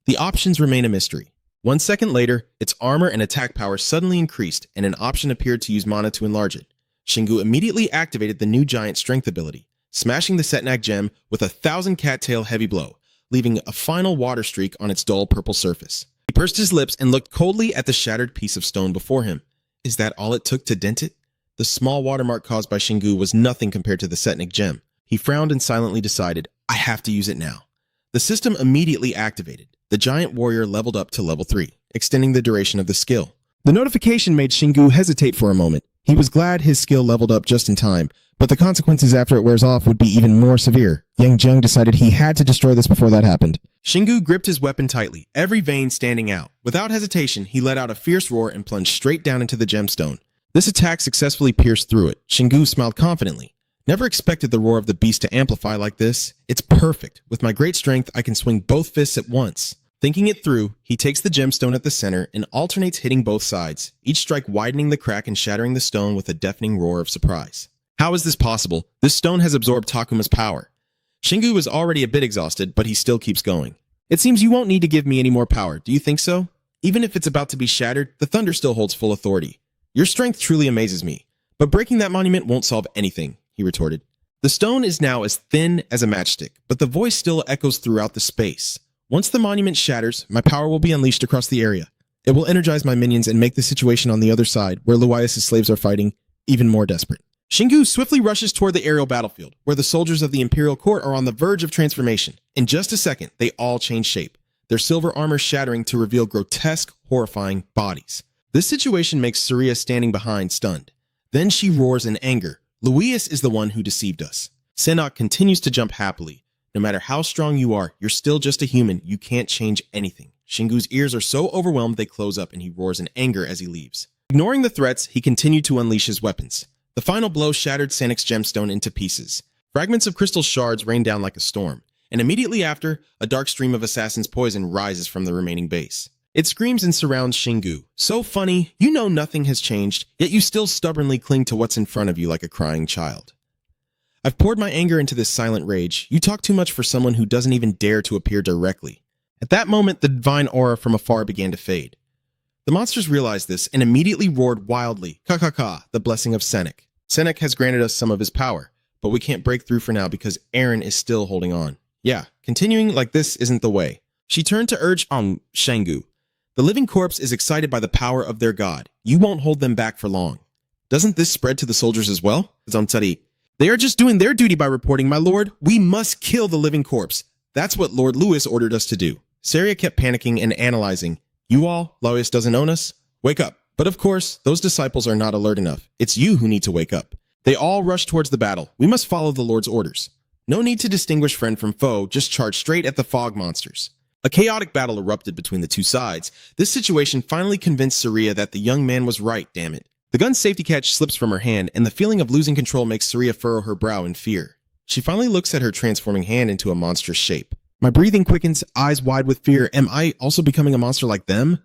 The options remain a mystery. 1 second later, its armor and attack power suddenly increased, and an option appeared to use mana to enlarge it. Shingu immediately activated the new giant strength ability, smashing the Setnak gem with a 1,000 cattail heavy blow, leaving a final water streak on its dull purple surface. He pursed his lips and looked coldly at the shattered piece of stone before him. Is that all it took to dent it? The small watermark caused by Shingu was nothing compared to the Setnak gem. He frowned and silently decided, "I have to use it now." The system immediately activated. The giant warrior leveled up to level 3, extending the duration of the skill. The notification made Shingu hesitate for a moment. He was glad his skill leveled up just in time, but the consequences after it wears off would be even more severe. Yang Zheng decided he had to destroy this before that happened. Shingu gripped his weapon tightly, every vein standing out. Without hesitation, he let out a fierce roar and plunged straight down into the gemstone. This attack successfully pierced through it. Shingu smiled confidently. Never expected the roar of the beast to amplify like this. It's perfect. With my great strength, I can swing both fists at once. Thinking it through, he takes the gemstone at the center and alternates hitting both sides, each strike widening the crack and shattering the stone with a deafening roar of surprise. How is this possible? This stone has absorbed Takuma's power. Shingu is already a bit exhausted, but he still keeps going. It seems you won't need to give me any more power, do you think so? Even if it's about to be shattered, the thunder still holds full authority. Your strength truly amazes me, but breaking that monument won't solve anything, he retorted. The stone is now as thin as a matchstick, but the voice still echoes throughout the space. Once the monument shatters, my power will be unleashed across the area. It will energize my minions and make the situation on the other side, where Luius' slaves are fighting, even more desperate. Shingu swiftly rushes toward the aerial battlefield, where the soldiers of the Imperial Court are on the verge of transformation. In just a second, they all change shape, their silver armor shattering to reveal grotesque, horrifying bodies. This situation makes Surya standing behind stunned. Then she roars in anger. Luis is the one who deceived us. Senok continues to jump happily. No matter how strong you are, you're still just a human. You can't change anything. Shingu's ears are so overwhelmed they close up and he roars in anger as he leaves. Ignoring the threats, he continued to unleash his weapons. The final blow shattered Sanok's gemstone into pieces. Fragments of crystal shards rain down like a storm, and immediately after, a dark stream of assassin's poison rises from the remaining base. It screams and surrounds Shingu. So funny, you know nothing has changed, yet you still stubbornly cling to what's in front of you like a crying child. I've poured my anger into this silent rage. You talk too much for someone who doesn't even dare to appear directly. At that moment, the divine aura from afar began to fade. The monsters realized this and immediately roared wildly, "Ka-ka-ka, the blessing of Senok. Senok has granted us some of his power, but we can't break through for now because Eren is still holding on. Yeah, continuing like this isn't the way." She turned to urge on Shingu. The living corpse is excited by the power of their god. You won't hold them back for long. Doesn't this spread to the soldiers as well? They are just doing their duty by reporting, my lord. We must kill the living corpse. That's what Lord Lewis ordered us to do. Saria kept panicking and analyzing. You all, Lois doesn't own us? Wake up. But of course, those disciples are not alert enough. It's you who need to wake up. They all rush towards the battle. We must follow the Lord's orders. No need to distinguish friend from foe, just charge straight at the fog monsters. A chaotic battle erupted between the two sides. This situation finally convinced Saria that the young man was right, damn it. The gun's safety catch slips from her hand, and the feeling of losing control makes Saria furrow her brow in fear. She finally looks at her transforming hand into a monstrous shape. My breathing quickens, eyes wide with fear. Am I also becoming a monster like them?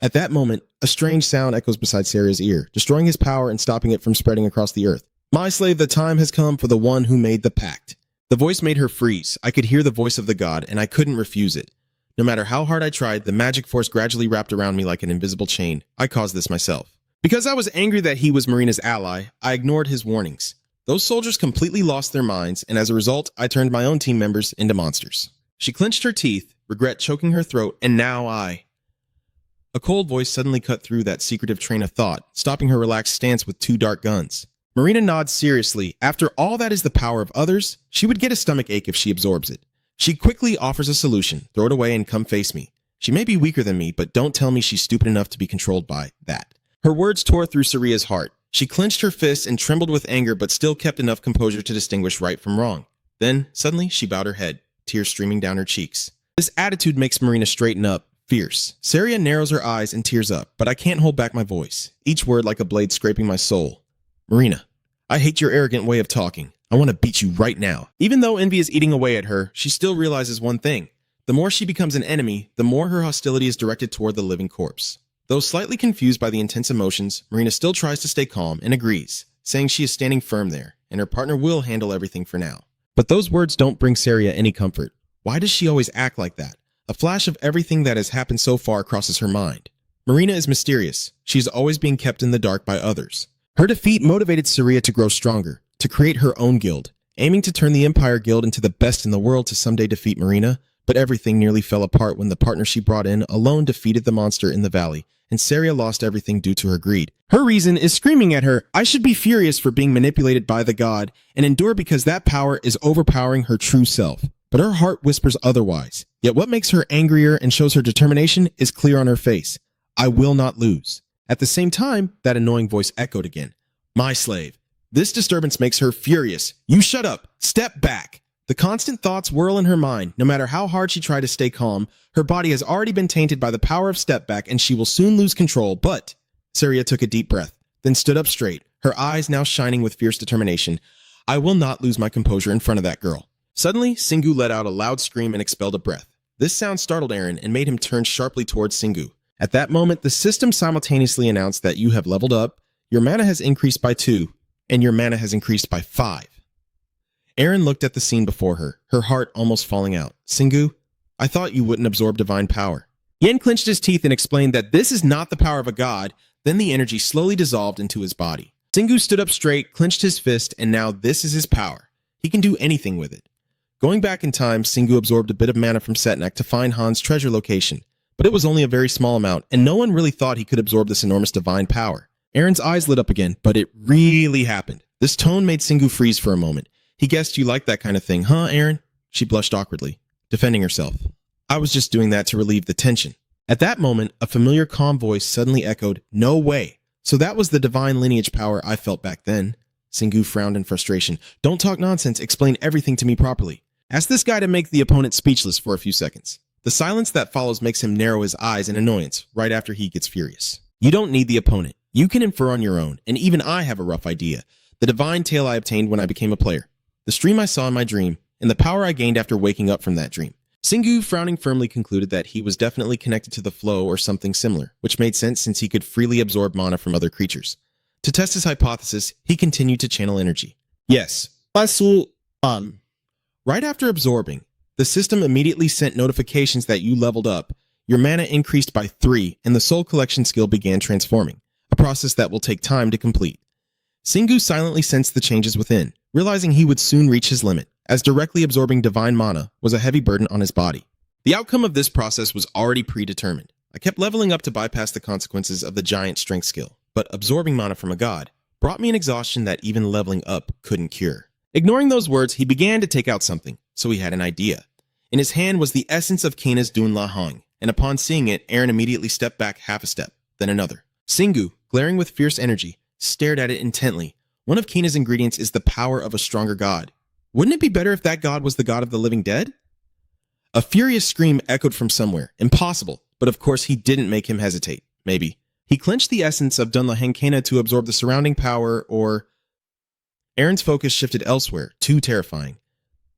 At that moment, a strange sound echoes beside Saria's ear, destroying his power and stopping it from spreading across the earth. My slave, the time has come for the one who made the pact. The voice made her freeze. I could hear the voice of the god, and I couldn't refuse it. No matter how hard I tried, the magic force gradually wrapped around me like an invisible chain. I caused this myself. Because I was angry that he was Marina's ally, I ignored his warnings. Those soldiers completely lost their minds, and as a result, I turned my own team members into monsters. She clenched her teeth, regret choking her throat, and now I... A cold voice suddenly cut through that secretive train of thought, stopping her relaxed stance with two dark guns. Marina nods seriously. After all that is the power of others, she would get a stomach ache if she absorbs it. She quickly offers a solution. Throw it away and come face me. She may be weaker than me, but don't tell me she's stupid enough to be controlled by that. Her words tore through Saria's heart. She clenched her fists and trembled with anger, but still kept enough composure to distinguish right from wrong. Then, suddenly, she bowed her head, tears streaming down her cheeks. This attitude makes Marina straighten up, fierce. Saria narrows her eyes and tears up, but I can't hold back my voice, each word like a blade scraping my soul. Marina, I hate your arrogant way of talking. I want to beat you right now. Even though envy is eating away at her, she still realizes one thing. The more she becomes an enemy, the more her hostility is directed toward the living corpse. Though slightly confused by the intense emotions, Marina still tries to stay calm and agrees, saying she is standing firm there, and her partner will handle everything for now. But those words don't bring Saria any comfort. Why does she always act like that? A flash of everything that has happened so far crosses her mind. Marina is mysterious. She is always being kept in the dark by others. Her defeat motivated Saria to grow stronger, to create her own guild, aiming to turn the Empire Guild into the best in the world to someday defeat Marina, but everything nearly fell apart when the partner she brought in alone defeated the monster in the valley, and Saria lost everything due to her greed. Her reason is screaming at her, I should be furious for being manipulated by the god, and endure because that power is overpowering her true self. But her heart whispers otherwise. Yet what makes her angrier and shows her determination is clear on her face. I will not lose. At the same time, that annoying voice echoed again. My slave. This disturbance makes her furious. You shut up. Step back. The constant thoughts whirl in her mind. No matter how hard she tried to stay calm, her body has already been tainted by the power of step back and she will soon lose control. But Saria took a deep breath, then stood up straight, her eyes now shining with fierce determination. I will not lose my composure in front of that girl. Suddenly, Singu let out a loud scream and expelled a breath. This sound startled Eren and made him turn sharply towards Singu. At that moment, the system simultaneously announced that you have leveled up, your mana has increased by 2, and your mana has increased by 5. Eren looked at the scene before her, her heart almost falling out. Singu, I thought you wouldn't absorb divine power. Yen clenched his teeth and explained that this is not the power of a god, then the energy slowly dissolved into his body. Singu stood up straight, clenched his fist, and now this is his power. He can do anything with it. Going back in time, Singu absorbed a bit of mana from Setnak to find Han's treasure location, but it was only a very small amount, and no one really thought he could absorb this enormous divine power. Eren's eyes lit up again, but it really happened. This tone made Singu freeze for a moment. He guessed you like that kind of thing, huh, Eren? She blushed awkwardly, defending herself. I was just doing that to relieve the tension. At that moment, a familiar calm voice suddenly echoed, "No way." So that was the divine lineage power I felt back then. Singu frowned in frustration. "Don't talk nonsense, explain everything to me properly." Ask this guy to make the opponent speechless for a few seconds. The silence that follows makes him narrow his eyes in annoyance right after he gets furious. You don't need the opponent. You can infer on your own, and even I have a rough idea. The divine tale I obtained when I became a player, the stream I saw in my dream, and the power I gained after waking up from that dream. Singu, frowning firmly, concluded that he was definitely connected to the flow or something similar, which made sense since he could freely absorb mana from other creatures. To test his hypothesis, he continued to channel energy. Yes. Right after absorbing, the system immediately sent notifications that you leveled up, your mana increased by 3, and the soul collection skill began transforming, a process that will take time to complete. Singu silently sensed the changes within, realizing he would soon reach his limit, as directly absorbing divine mana was a heavy burden on his body. The outcome of this process was already predetermined. I kept leveling up to bypass the consequences of the giant strength skill, but absorbing mana from a god brought me an exhaustion that even leveling up couldn't cure. Ignoring those words, he began to take out something, so he had an idea. In his hand was the essence of Kina's Dun La Hong, and upon seeing it, Aaron immediately stepped back half a step, then another. Singu, glaring with fierce energy, stared at it intently. One of Kina's ingredients is the power of a stronger god. Wouldn't it be better if that god was the god of the living dead? A furious scream echoed from somewhere. Impossible, but of course he didn't make him hesitate. Maybe. He clenched the essence of Dun La Heng Kina to absorb the surrounding power, or... Aaron's focus shifted elsewhere, too terrifying.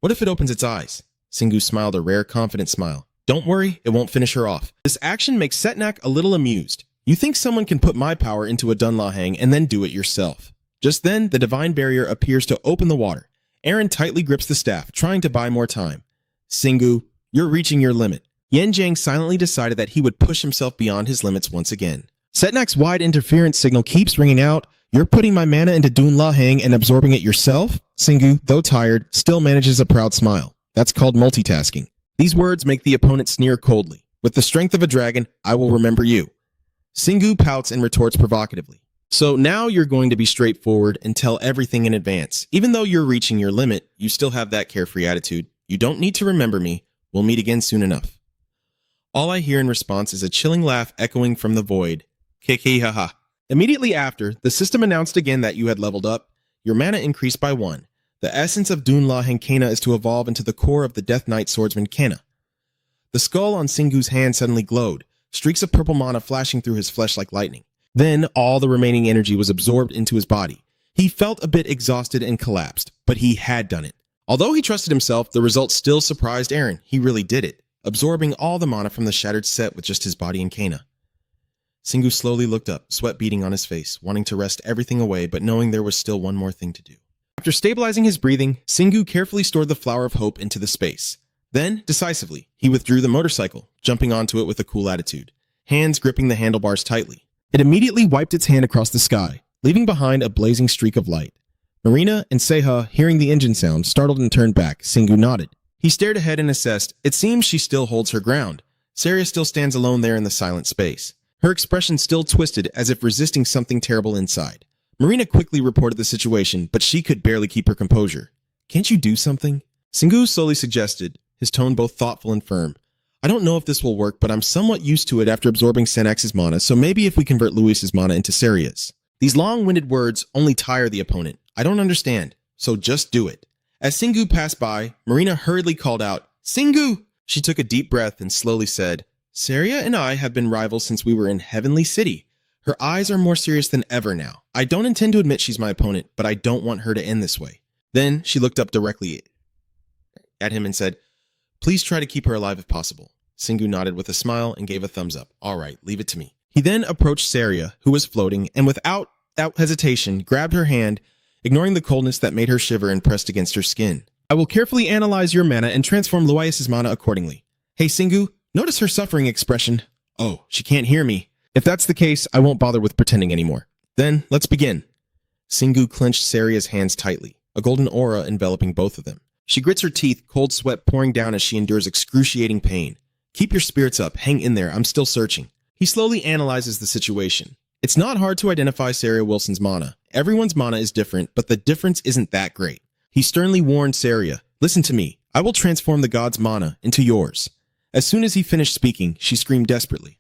What if it opens its eyes? Singu smiled a rare, confident smile. Don't worry, it won't finish her off. This action makes Setnak a little amused. You think someone can put my power into a Dun La Heng and then do it yourself. Just then, the divine barrier appears to open the water. Aaron tightly grips the staff, trying to buy more time. Singu, you're reaching your limit. Yen Jiang silently decided that he would push himself beyond his limits once again. Setnak's wide interference signal keeps ringing out. You're putting my mana into Dun La Heng and absorbing it yourself? Singu, though tired, still manages a proud smile. That's called multitasking. These words make the opponent sneer coldly. With the strength of a dragon, I will remember you. Singu pouts and retorts provocatively. So now you're going to be straightforward and tell everything in advance. Even though you're reaching your limit, you still have that carefree attitude. You don't need to remember me. We'll meet again soon enough. All I hear in response is a chilling laugh echoing from the void. Kiki-ha-ha. Immediately after, the system announced again that you had leveled up. Your mana increased by 1. The essence of Dun La Heng Kena is to evolve into the core of the Death Knight swordsman Kena. The skull on Singu's hand suddenly glowed, streaks of purple mana flashing through his flesh like lightning. Then all the remaining energy was absorbed into his body. He felt a bit exhausted and collapsed, but he had done it. Although he trusted himself, the result still surprised Aaron. He really did it, absorbing all the mana from the shattered set with just his body and Kena. Singu slowly looked up, sweat beading on his face, wanting to wrest everything away, but knowing there was still one more thing to do. After stabilizing his breathing, Singu carefully stored the flower of hope into the space. Then, decisively, he withdrew the motorcycle, jumping onto it with a cool attitude, hands gripping the handlebars tightly. It immediately wiped its hand across the sky, leaving behind a blazing streak of light. Marina and Seha, hearing the engine sound, startled and turned back. Singu nodded. He stared ahead and assessed. It seems she still holds her ground. Saria still stands alone there in the silent space. Her expression still twisted as if resisting something terrible inside. Marina quickly reported the situation, but she could barely keep her composure. Can't you do something? Singu slowly suggested, his tone both thoughtful and firm. I don't know if this will work, but I'm somewhat used to it after absorbing Senax's mana, so maybe if we convert Luis's mana into Saria's. These long-winded words only tire the opponent. I don't understand, so just do it. As Singu passed by, Marina hurriedly called out, Singu! She took a deep breath and slowly said, Saria and I have been rivals since we were in Heavenly City. Her eyes are more serious than ever now. I don't intend to admit she's my opponent, but I don't want her to end this way. Then she looked up directly at him and said, Please try to keep her alive if possible. Singu nodded with a smile and gave a thumbs up. All right, leave it to me. He then approached Saria, who was floating, and without hesitation, grabbed her hand, ignoring the coldness that made her shiver and pressed against her skin. I will carefully analyze your mana and transform Luias's mana accordingly. Hey, Singu, notice her suffering expression. Oh, she can't hear me. If that's the case, I won't bother with pretending anymore. Then, let's begin. Singu clenched Saria's hands tightly, a golden aura enveloping both of them. She grits her teeth, cold sweat pouring down as she endures excruciating pain. Keep your spirits up, hang in there, I'm still searching. He slowly analyzes the situation. It's not hard to identify Saria Wilson's mana. Everyone's mana is different, but the difference isn't that great. He sternly warned Saria, Listen to me, I will transform the god's mana into yours. As soon as he finished speaking, she screamed desperately.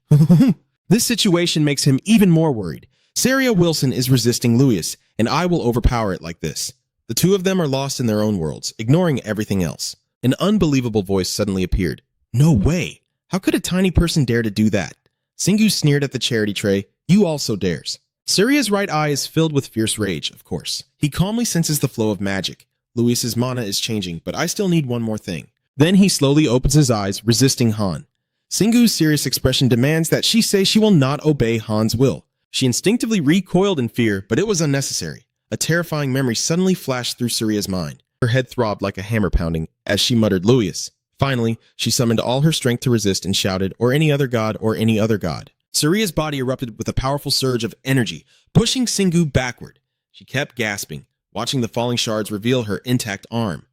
This situation makes him even more worried. Saria Wilson is resisting Louis, and I will overpower it like this. The two of them are lost in their own worlds, ignoring everything else. An unbelievable voice suddenly appeared. No way! How could a tiny person dare to do that? Singu sneered at the charity tray. You also dares. Saria's right eye is filled with fierce rage, of course. He calmly senses the flow of magic. Louis's mana is changing, but I still need one more thing. Then he slowly opens his eyes, resisting Han. Singu's serious expression demands that she say she will not obey Han's will. She instinctively recoiled in fear, but it was unnecessary. A terrifying memory suddenly flashed through Saria's mind. Her head throbbed like a hammer pounding as she muttered Louis. Finally, she summoned all her strength to resist and shouted, or any other god, or any other god. Saria's body erupted with a powerful surge of energy, pushing Singu backward. She kept gasping, watching the falling shards reveal her intact arm.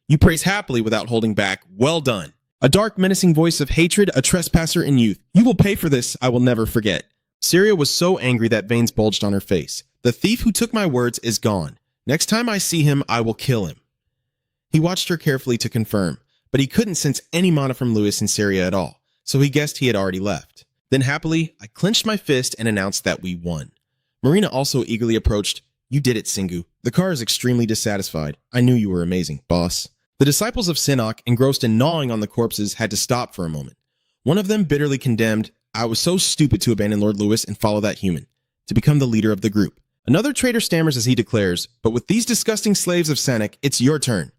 You praise happily without holding back. Well done. A dark, menacing voice of hatred, a trespasser in youth. You will pay for this, I will never forget. Saria was so angry that veins bulged on her face. The thief who took my words is gone. Next time I see him, I will kill him. He watched her carefully to confirm, but he couldn't sense any mana from Louis and Saria at all, so he guessed he had already left. Then happily, I clenched my fist and announced that we won. Marina also eagerly approached. You did it, Singu. The car is extremely dissatisfied. I knew you were amazing, boss. The disciples of Sinnock, engrossed in gnawing on the corpses, had to stop for a moment. One of them bitterly condemned, I was so stupid to abandon Lord Louis and follow that human, to become the leader of the group. Another traitor stammers as he declares, but with these disgusting slaves of Sannock, it's your turn.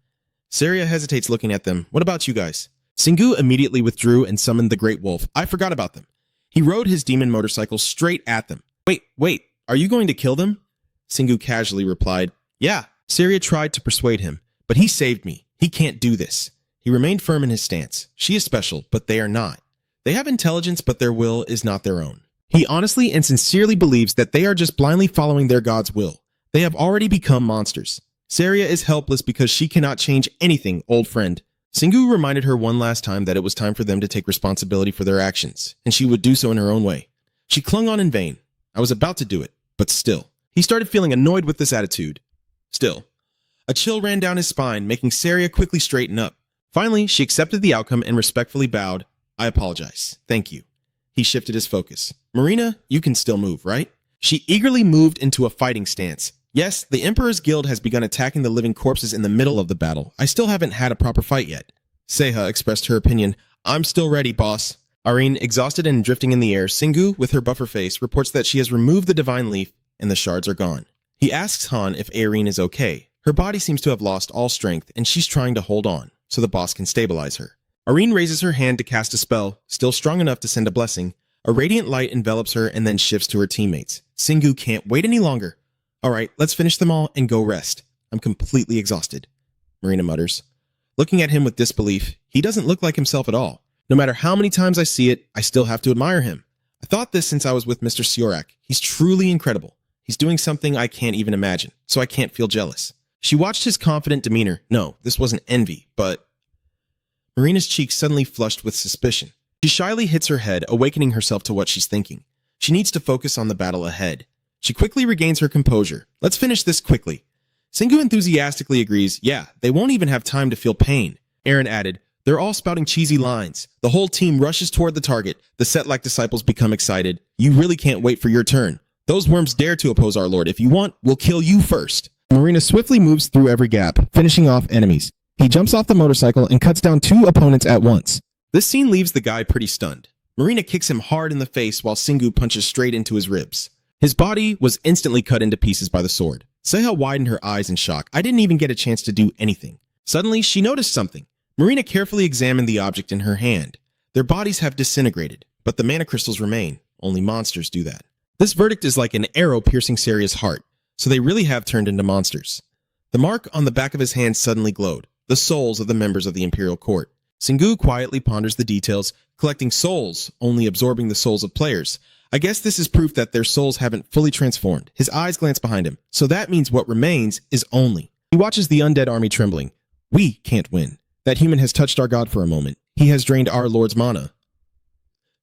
Saria hesitates looking at them. What about you guys? Singu immediately withdrew and summoned the Great Wolf. I forgot about them. He rode his demon motorcycle straight at them. Wait, are you going to kill them? Singu casually replied, Yeah. Saria tried to persuade him, but he saved me. He can't do this. He remained firm in his stance. She is special, but they are not. They have intelligence, but their will is not their own. He honestly and sincerely believes that they are just blindly following their god's will. They have already become monsters. Saria is helpless because she cannot change anything, old friend. Singu reminded her one last time that it was time for them to take responsibility for their actions, and she would do so in her own way. She clung on in vain. I was about to do it, but still. He started feeling annoyed with this attitude. Still. A chill ran down his spine, making Saria quickly straighten up. Finally, she accepted the outcome and respectfully bowed. I apologize. Thank you. He shifted his focus. Marina, you can still move, right? She eagerly moved into a fighting stance. Yes, the Emperor's Guild has begun attacking the living corpses in the middle of the battle. I still haven't had a proper fight yet. Seha expressed her opinion. I'm still ready, boss. Irene, exhausted and drifting in the air, Singu, with her buffer face, reports that she has removed the divine leaf and the shards are gone. He asks Han if Irene is okay. Her body seems to have lost all strength, and she's trying to hold on, so the boss can stabilize her. Irene raises her hand to cast a spell, still strong enough to send a blessing. A radiant light envelops her and then shifts to her teammates. Singu can't wait any longer. All right, let's finish them all and go rest. I'm completely exhausted, Marina mutters. Looking at him with disbelief, he doesn't look like himself at all. No matter how many times I see it, I still have to admire him. I thought this since I was with Mr. Siorak. He's truly incredible. He's doing something I can't even imagine, so I can't feel jealous. She watched his confident demeanor. No, this wasn't envy, but... Marina's cheeks suddenly flushed with suspicion. She shyly hits her head, awakening herself to what she's thinking. She needs to focus on the battle ahead. She quickly regains her composure. Let's finish this quickly. Singu enthusiastically agrees, yeah, they won't even have time to feel pain. Aaron added, they're all spouting cheesy lines. The whole team rushes toward the target. The Set-like disciples become excited. You really can't wait for your turn. Those worms dare to oppose our lord. If you want, we'll kill you first. Marina swiftly moves through every gap, finishing off enemies. He jumps off the motorcycle and cuts down 2 opponents at once. This scene leaves the guy pretty stunned. Marina kicks him hard in the face while Singu punches straight into his ribs. His body was instantly cut into pieces by the sword. Seha widened her eyes in shock. I didn't even get a chance to do anything. Suddenly, she noticed something. Marina carefully examined the object in her hand. Their bodies have disintegrated, but the mana crystals remain. Only monsters do that. This verdict is like an arrow piercing Saria's heart, so they really have turned into monsters. The mark on the back of his hand suddenly glowed. The souls of the members of the Imperial Court. Singu quietly ponders the details, collecting souls, only absorbing the souls of players. I guess this is proof that their souls haven't fully transformed. His eyes glance behind him, so that means what remains is only. He watches the undead army trembling. We can't win. That human has touched our god for a moment. He has drained our lord's mana.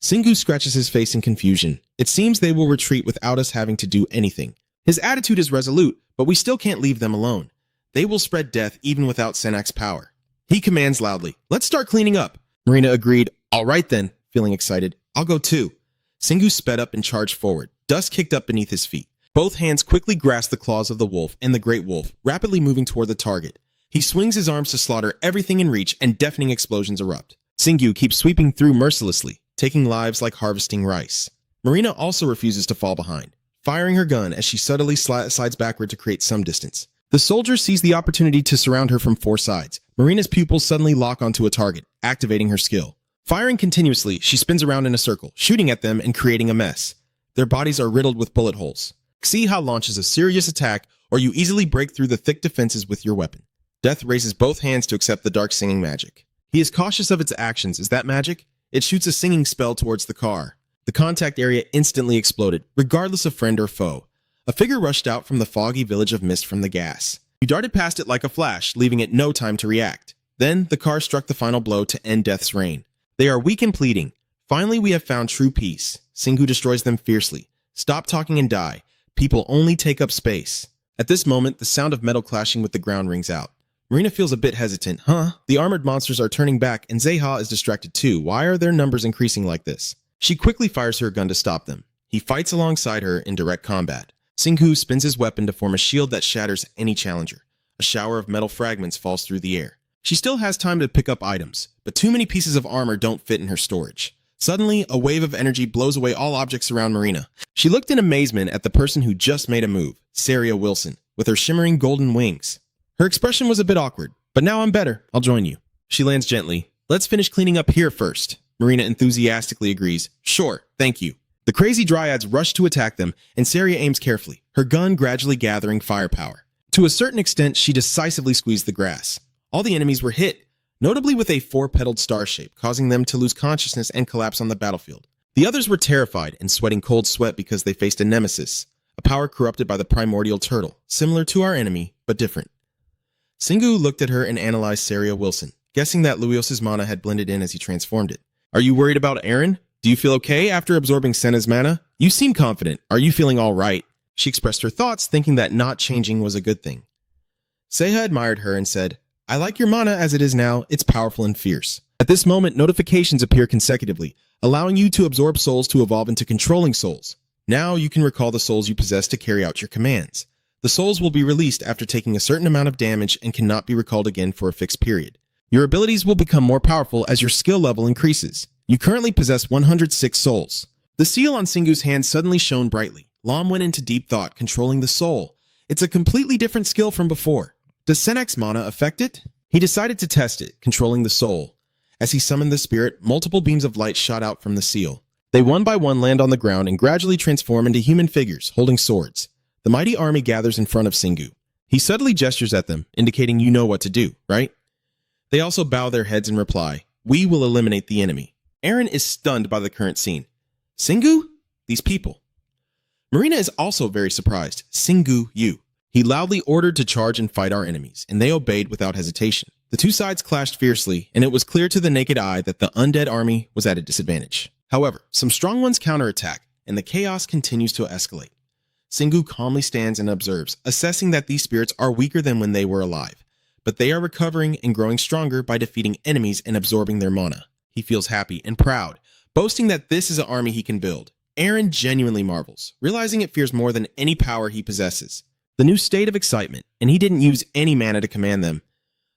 Singu scratches his face in confusion. It seems they will retreat without us having to do anything. His attitude is resolute, but we still can't leave them alone. They will spread death even without Senak's power. He commands loudly, let's start cleaning up. Marina agreed. All right then, feeling excited. I'll go too. Singu sped up and charged forward. Dust kicked up beneath his feet. Both hands quickly grasp the claws of the wolf and the great wolf, rapidly moving toward the target. He swings his arms to slaughter everything in reach, and deafening explosions erupt. Singu keeps sweeping through mercilessly, taking lives like harvesting rice. Marina also refuses to fall behind, firing her gun as she subtly slides backward to create some distance. The soldier sees the opportunity to surround her from four sides. Marina's pupils suddenly lock onto a target, activating her skill. Firing continuously, she spins around in a circle, shooting at them and creating a mess. Their bodies are riddled with bullet holes. Xiha launches a serious attack, or you easily break through the thick defenses with your weapon. Death raises both hands to accept the dark singing magic. He is cautious of its actions. Is that magic? It shoots a singing spell towards the car. The contact area instantly exploded, regardless of friend or foe. A figure rushed out from the foggy village of mist from the gas. You darted past it like a flash, leaving it no time to react. Then, the car struck the final blow to end Death's reign. They are weak and pleading. Finally, we have found true peace. Singu destroys them fiercely. Stop talking and die. People only take up space. At this moment, the sound of metal clashing with the ground rings out. Marina feels a bit hesitant. The armored monsters are turning back, and Zeha is distracted too. Why are their numbers increasing like this? She quickly fires her gun to stop them. He fights alongside her in direct combat. Singu spins his weapon to form a shield that shatters any challenger. A shower of metal fragments falls through the air. She still has time to pick up items, but too many pieces of armor don't fit in her storage. Suddenly, a wave of energy blows away all objects around Marina. She looked in amazement at the person who just made a move, Saria Wilson, with her shimmering golden wings. Her expression was a bit awkward, but now I'm better. I'll join you. She lands gently. Let's finish cleaning up here first. Marina enthusiastically agrees. Sure, thank you. The crazy dryads rush to attack them, and Saria aims carefully, her gun gradually gathering firepower. To a certain extent, she decisively squeezed the grass. All the enemies were hit, notably with a four-petaled star shape, causing them to lose consciousness and collapse on the battlefield. The others were terrified and sweating cold sweat because they faced a nemesis, a power corrupted by the primordial turtle, similar to our enemy, but different. Singu looked at her and analyzed Saria Wilson, guessing that Luios's mana had blended in as he transformed it. Are you worried about Aaron? Do you feel okay after absorbing Senna's mana? You seem confident. Are you feeling all right? She expressed her thoughts, thinking that not changing was a good thing. Seha admired her and said, I like your mana as it is now. It's powerful and fierce. At this moment, notifications appear consecutively, allowing you to absorb souls to evolve into controlling souls. Now you can recall the souls you possess to carry out your commands. The souls will be released after taking a certain amount of damage and cannot be recalled again for a fixed period. Your abilities will become more powerful as your skill level increases. You currently possess 106 souls. The seal on Singu's hand suddenly shone brightly. Lam went into deep thought, controlling the soul. It's a completely different skill from before. Does Senak's mana affect it? He decided to test it, controlling the soul. As he summoned the spirit, multiple beams of light shot out from the seal. They one by one land on the ground and gradually transform into human figures, holding swords. The mighty army gathers in front of Singu. He subtly gestures at them, indicating you know what to do, right? They also bow their heads and reply, we will eliminate the enemy. Aaron is stunned by the current scene. Singu? These people. Marina is also very surprised. Singu, you. He loudly ordered to charge and fight our enemies, and they obeyed without hesitation. The two sides clashed fiercely, and it was clear to the naked eye that the undead army was at a disadvantage. However, some strong ones counterattack, and the chaos continues to escalate. Singu calmly stands and observes, assessing that these spirits are weaker than when they were alive, but they are recovering and growing stronger by defeating enemies and absorbing their mana. He feels happy and proud, boasting that this is an army he can build. Aaron genuinely marvels, realizing it fears more than any power he possesses. The new state of excitement, and he didn't use any mana to command them.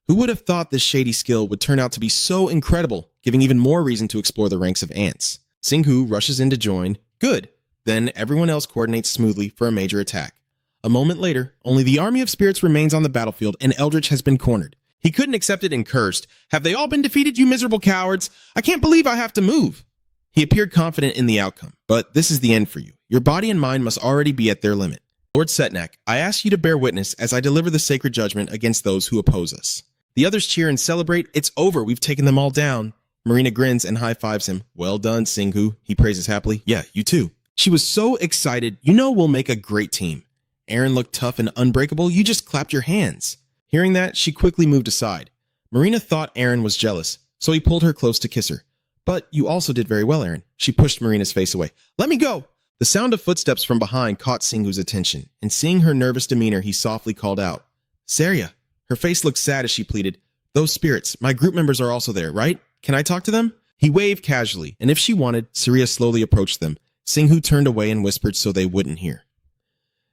Who would have thought this shady skill would turn out to be so incredible, giving even more reason to explore the ranks of ants? Singu rushes in to join. Good. Then everyone else coordinates smoothly for a major attack. A moment later, only the army of spirits remains on the battlefield and Eldritch has been cornered. He couldn't accept it and cursed. Have they all been defeated, you miserable cowards? I can't believe I have to move. He appeared confident in the outcome, but this is the end for you. Your body and mind must already be at their limit. Lord Setnak, I ask you to bear witness as I deliver the sacred judgment against those who oppose us. The others cheer and celebrate. It's over. We've taken them all down. Marina grins and high-fives him. Well done, Singu. He praises happily. Yeah, you too. She was so excited. You know we'll make a great team. Aaron looked tough and unbreakable. You just clapped your hands. Hearing that, she quickly moved aside. Marina thought Aaron was jealous, so he pulled her close to kiss her. But you also did very well, Aaron. She pushed Marina's face away. Let me go! The sound of footsteps from behind caught Singu's attention, and seeing her nervous demeanor, he softly called out, Saria. Her face looked sad as she pleaded, Those spirits, my group members are also there, right? Can I talk to them? He waved casually, and if she wanted, Surya slowly approached them. Singhu turned away and whispered so they wouldn't hear.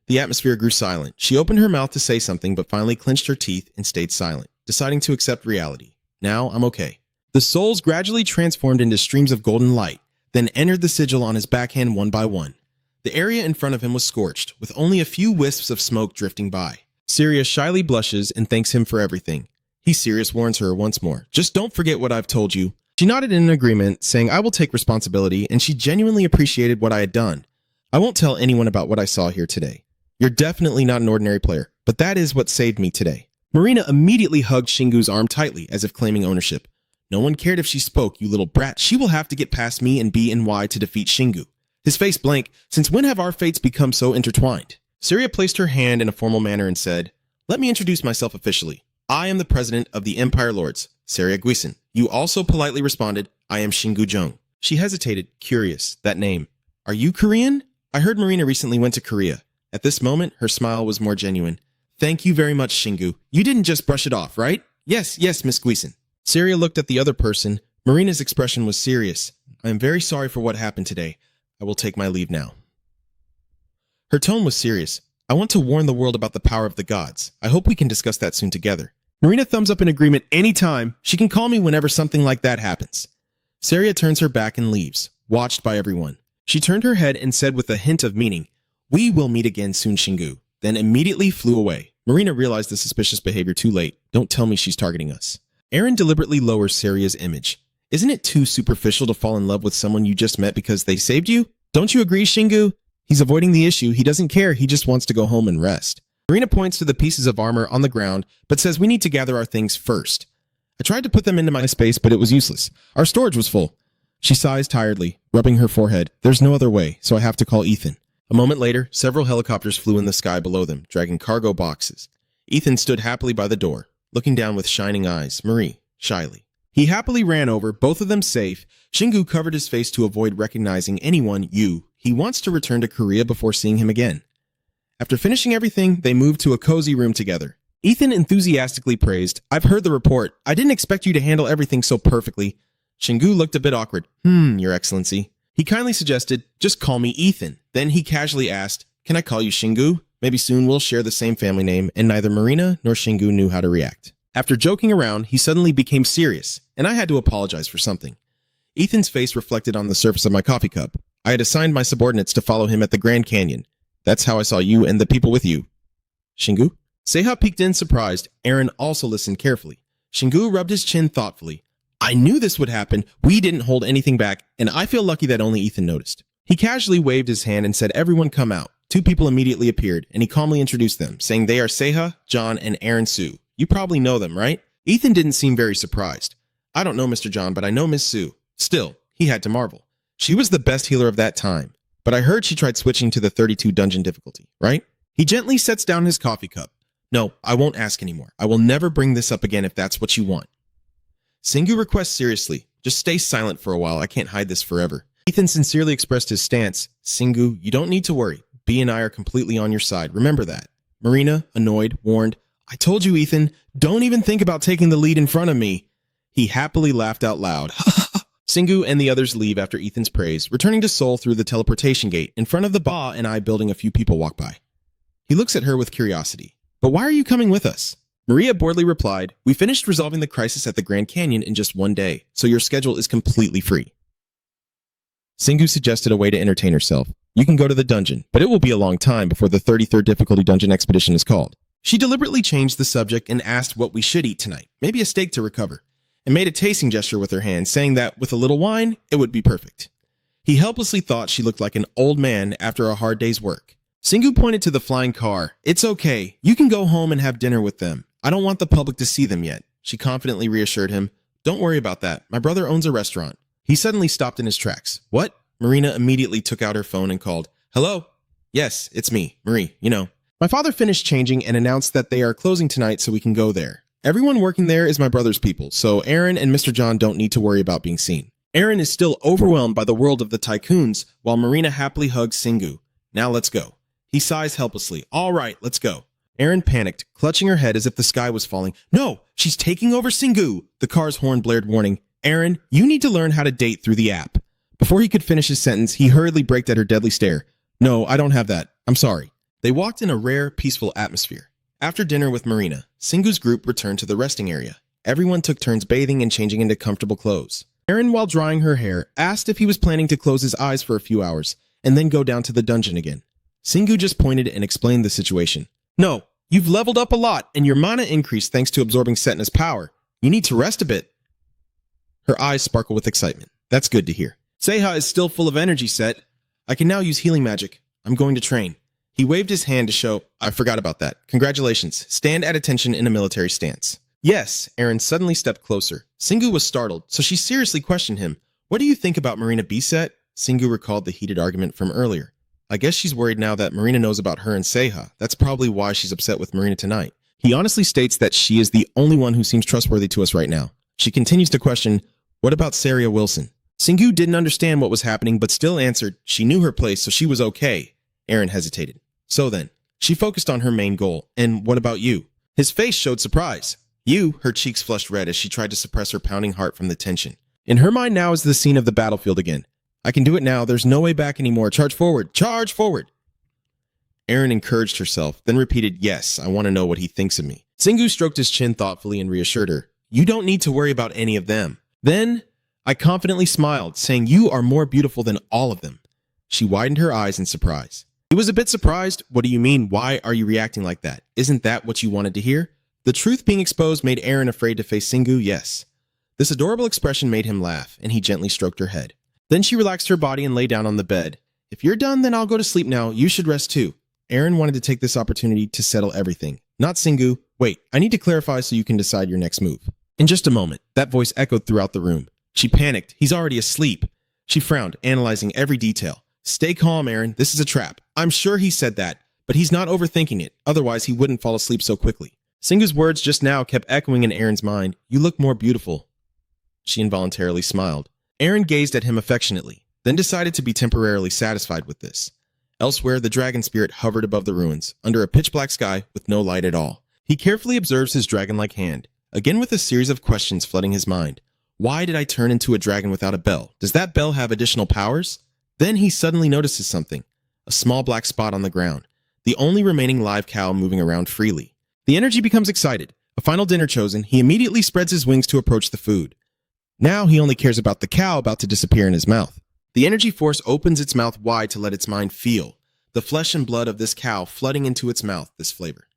The atmosphere grew silent. She opened her mouth to say something, but finally clenched her teeth and stayed silent, deciding to accept reality. Now I'm okay. The souls gradually transformed into streams of golden light, then entered the sigil on his backhand one by one. The area in front of him was scorched, with only a few wisps of smoke drifting by. Surya shyly blushes and thanks him for everything. He Sirius warns her once more. Just don't forget what I've told you. She nodded in agreement, saying I will take responsibility, and she genuinely appreciated what I had done. I won't tell anyone about what I saw here today. You're definitely not an ordinary player, but that is what saved me today. Marina immediately hugged Shingu's arm tightly, as if claiming ownership. No one cared if she spoke, you little brat. She will have to get past me and B and Y to defeat Shingu. His face blank. Since when have our fates become so intertwined? Surya placed her hand in a formal manner and said, Let me introduce myself officially. I am the president of the Empire Lords, Surya Guisen. You also politely responded, I am Shingu Jung. She hesitated, curious. That name. Are you Korean? I heard Marina recently went to Korea. At this moment, her smile was more genuine. Thank you very much, Shingu. You didn't just brush it off, right? Yes, Miss Guisen. Surya looked at the other person. Marina's expression was serious. I am very sorry for what happened today. I will take my leave now. Her tone was serious. I want to warn the world about the power of the gods. I hope we can discuss that soon together. Marina thumbs up in agreement anytime. She can call me whenever something like that happens. Surya turns her back and leaves, watched by everyone. She turned her head and said with a hint of meaning, We will meet again soon, Shingu, then immediately flew away. Marina realized the suspicious behavior too late. Don't tell me she's targeting us. Aaron deliberately lowers Surya's image. Isn't it too superficial to fall in love with someone you just met because they saved you? Don't you agree, Shingu? He's avoiding the issue. He doesn't care. He just wants to go home and rest. Marina points to the pieces of armor on the ground, but says we need to gather our things first. I tried to put them into my space, but it was useless. Our storage was full. She sighs tiredly, rubbing her forehead. There's no other way, so I have to call Ethan. A moment later, several helicopters flew in the sky below them, dragging cargo boxes. Ethan stood happily by the door, looking down with shining eyes, Marie, shyly. He happily ran over, both of them safe. Shingu covered his face to avoid recognizing anyone, He wants to return to Korea before seeing him again. After finishing everything, they moved to a cozy room together. Ethan enthusiastically praised, I've heard the report. I didn't expect you to handle everything so perfectly. Shingu looked a bit awkward. Your Excellency. He kindly suggested, just call me Ethan. Then he casually asked, can I call you Shingu? Maybe soon we'll share the same family name, and neither Marina nor Shingu knew how to react. After joking around, he suddenly became serious, and I had to apologize for something. Ethan's face reflected on the surface of my coffee cup. I had assigned my subordinates to follow him at the Grand Canyon. That's how I saw you and the people with you. Shingu? Seha peeked in surprised. Aaron also listened carefully. Shingu rubbed his chin thoughtfully. I knew this would happen. We didn't hold anything back, and I feel lucky that only Ethan noticed. He casually waved his hand and said everyone come out. Two people immediately appeared, and he calmly introduced them, saying they are Seha, John, and Aaron Sue. You probably know them, right? Ethan didn't seem very surprised. I don't know Mr. John, but I know Miss Sue. Still, he had to marvel. She was the best healer of that time, but I heard she tried switching to the 32 dungeon difficulty, right? He gently sets down his coffee cup. No, I won't ask anymore. I will never bring this up again if that's what you want. Shingu requests seriously, just stay silent for a while. I can't hide this forever. Ethan sincerely expressed his stance. Shingu, you don't need to worry. B and I are completely on your side. Remember that. Marina, annoyed, warned, I told you, Ethan, don't even think about taking the lead in front of me. He happily laughed out loud. Shingu and the others leave after Ethan's praise, returning to Seoul through the teleportation gate. In front of the Ba and I building, a few people walk by. He looks at her with curiosity. But why are you coming with us? Maria boredly replied, we finished resolving the crisis at the Grand Canyon in just one day, so your schedule is completely free. Shingu suggested a way to entertain herself. You can go to the dungeon, but it will be a long time before the 33rd difficulty dungeon expedition is called. She deliberately changed the subject and asked what we should eat tonight, maybe a steak to recover, and made a tasting gesture with her hand, saying that with a little wine, it would be perfect. He helplessly thought she looked like an old man after a hard day's work. Shingu pointed to the flying car. It's okay. You can go home and have dinner with them. I don't want the public to see them yet. She confidently reassured him. Don't worry about that. My brother owns a restaurant. He suddenly stopped in his tracks. What? Marina immediately took out her phone and called. Hello? Yes, it's me, Marie, you know. My father finished changing and announced that they are closing tonight so we can go there. Everyone working there is my brother's people, so Aaron and Mr. John don't need to worry about being seen. Aaron is still overwhelmed by the world of the tycoons, while Marina happily hugs Shingu. Now let's go. He sighs helplessly. All right, let's go. Aaron panicked, clutching her head as if the sky was falling. No, she's taking over Shingu. The car's horn blared warning. Aaron, you need to learn how to date through the app. Before he could finish his sentence, he hurriedly braked at her deadly stare. No, I don't have that. I'm sorry. They walked in a rare, peaceful atmosphere. After dinner with Marina, Singu's group returned to the resting area. Everyone took turns bathing and changing into comfortable clothes. Aaron, while drying her hair, asked if he was planning to close his eyes for a few hours and then go down to the dungeon again. Singu just pointed and explained the situation. No, you've leveled up a lot and your mana increased thanks to absorbing Setna's power. You need to rest a bit. Her eyes sparkle with excitement. That's good to hear. Seiha is still full of energy, Set. I can now use healing magic. I'm going to train. He waved his hand to show, I forgot about that. Congratulations. Stand at attention in a military stance. Yes, Aaron suddenly stepped closer. Singu was startled, so she seriously questioned him. What do you think about Marina B, Set? Singu recalled the heated argument from earlier. I guess she's worried now that Marina knows about her and Seiha. That's probably why she's upset with Marina tonight. He honestly states that she is the only one who seems trustworthy to us right now. She continues to question, what about Saria Wilson? Singu didn't understand what was happening, but still answered she knew her place, so she was okay. Aaron hesitated. So then, she focused on her main goal. And what about you? His face showed surprise. You, her cheeks flushed red as she tried to suppress her pounding heart from the tension. In her mind now is the scene of the battlefield again. I can do it now. There's no way back anymore. Charge forward. Charge forward. Aaron encouraged herself, then repeated, yes, I want to know what he thinks of me. Singu stroked his chin thoughtfully and reassured her. You don't need to worry about any of them. Then, I confidently smiled, saying you are more beautiful than all of them. She widened her eyes in surprise. He was a bit surprised. What do you mean? Why are you reacting like that? Isn't that what you wanted to hear? The truth being exposed made Aaron afraid to face Singu, yes. This adorable expression made him laugh, and he gently stroked her head. Then she relaxed her body and lay down on the bed. If you're done, then I'll go to sleep now. You should rest too. Aaron wanted to take this opportunity to settle everything. Not Singu. Wait, I need to clarify so you can decide your next move. In just a moment, that voice echoed throughout the room. She panicked. He's already asleep. She frowned, analyzing every detail. Stay calm, Aaron. This is a trap. I'm sure he said that, but he's not overthinking it. Otherwise, he wouldn't fall asleep so quickly. Singu's words just now kept echoing in Aaron's mind. You look more beautiful. She involuntarily smiled. Aaron gazed at him affectionately, then decided to be temporarily satisfied with this. Elsewhere, the dragon spirit hovered above the ruins, under a pitch-black sky with no light at all. He carefully observes his dragon-like hand, again with a series of questions flooding his mind. Why did I turn into a dragon without a bell? Does that bell have additional powers? Then he suddenly notices something. A small black spot on the ground, the only remaining live cow moving around freely. The energy becomes excited. A final dinner chosen, he immediately spreads his wings to approach the food. Now he only cares about the cow about to disappear in his mouth. The energy force opens its mouth wide to let its mind feel the flesh and blood of this cow flooding into its mouth, this flavor.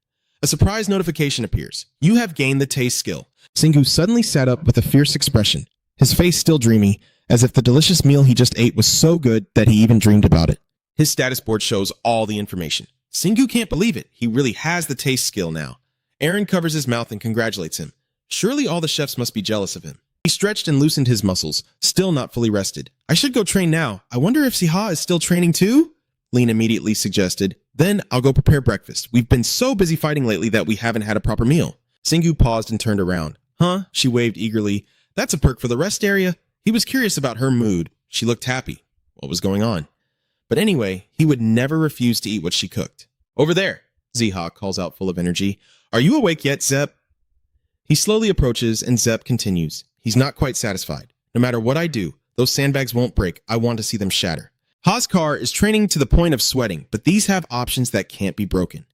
A surprise notification appears. You have gained the taste skill. Singu suddenly sat up with a fierce expression, his face still dreamy, as if the delicious meal he just ate was so good that he even dreamed about it. His status board shows all the information. Singu can't believe it. He really has the taste skill now. Aaron covers his mouth and congratulates him. Surely all the chefs must be jealous of him. He stretched and loosened his muscles, still not fully rested. I should go train now. I wonder if Siha is still training too? Lean immediately suggested. Then I'll go prepare breakfast. We've been so busy fighting lately that we haven't had a proper meal. Singu paused and turned around. Huh? She waved eagerly. That's a perk for the rest area. He was curious about her mood. She looked happy. What was going on? But anyway, he would never refuse to eat what she cooked. Over there, Ziha calls out full of energy. Are you awake yet, Zep? He slowly approaches and Zep continues. He's not quite satisfied. No matter what I do, those sandbags won't break. I want to see them shatter. Haskar is training to the point of sweating, but these have options that can't be broken.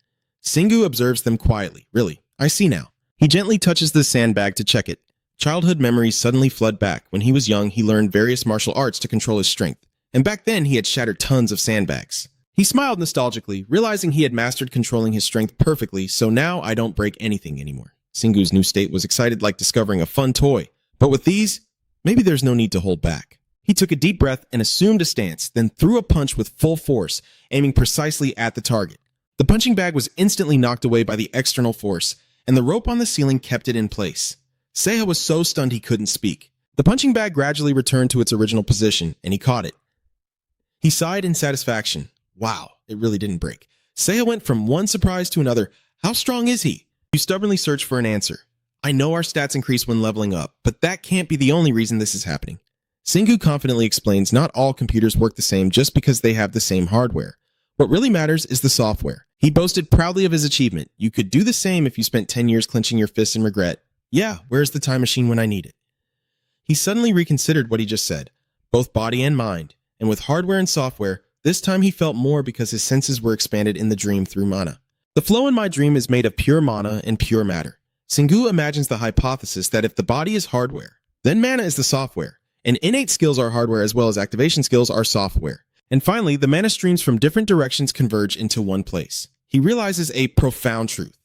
Singu observes them quietly. Really, I see now. He gently touches the sandbag to check it. Childhood memories suddenly flood back. When he was young, he learned various martial arts to control his strength. And back then, he had shattered tons of sandbags. He smiled nostalgically, realizing he had mastered controlling his strength perfectly, so now I don't break anything anymore. Singu's new state was excited like discovering a fun toy. But with these, maybe there's no need to hold back. He took a deep breath and assumed a stance, then threw a punch with full force, aiming precisely at the target. The punching bag was instantly knocked away by the external force, and the rope on the ceiling kept it in place. Seiha was so stunned he couldn't speak. The punching bag gradually returned to its original position, and he caught it. He sighed in satisfaction. Wow, it really didn't break. Seiha went from one surprise to another. How strong is he? You stubbornly search for an answer. I know our stats increase when leveling up, but that can't be the only reason this is happening. Singu confidently explains not all computers work the same just because they have the same hardware. What really matters is the software. He boasted proudly of his achievement. You could do the same if you spent 10 years clenching your fists in regret. Yeah, where's the time machine when I need it? He suddenly reconsidered what he just said, both body and mind, and with hardware and software, this time he felt more because his senses were expanded in the dream through mana. The flow in my dream is made of pure mana and pure matter. Sengu imagines the hypothesis that if the body is hardware, then mana is the software, and innate skills are hardware as well as activation skills are software. And finally, the mana streams from different directions converge into one place. He realizes a profound truth,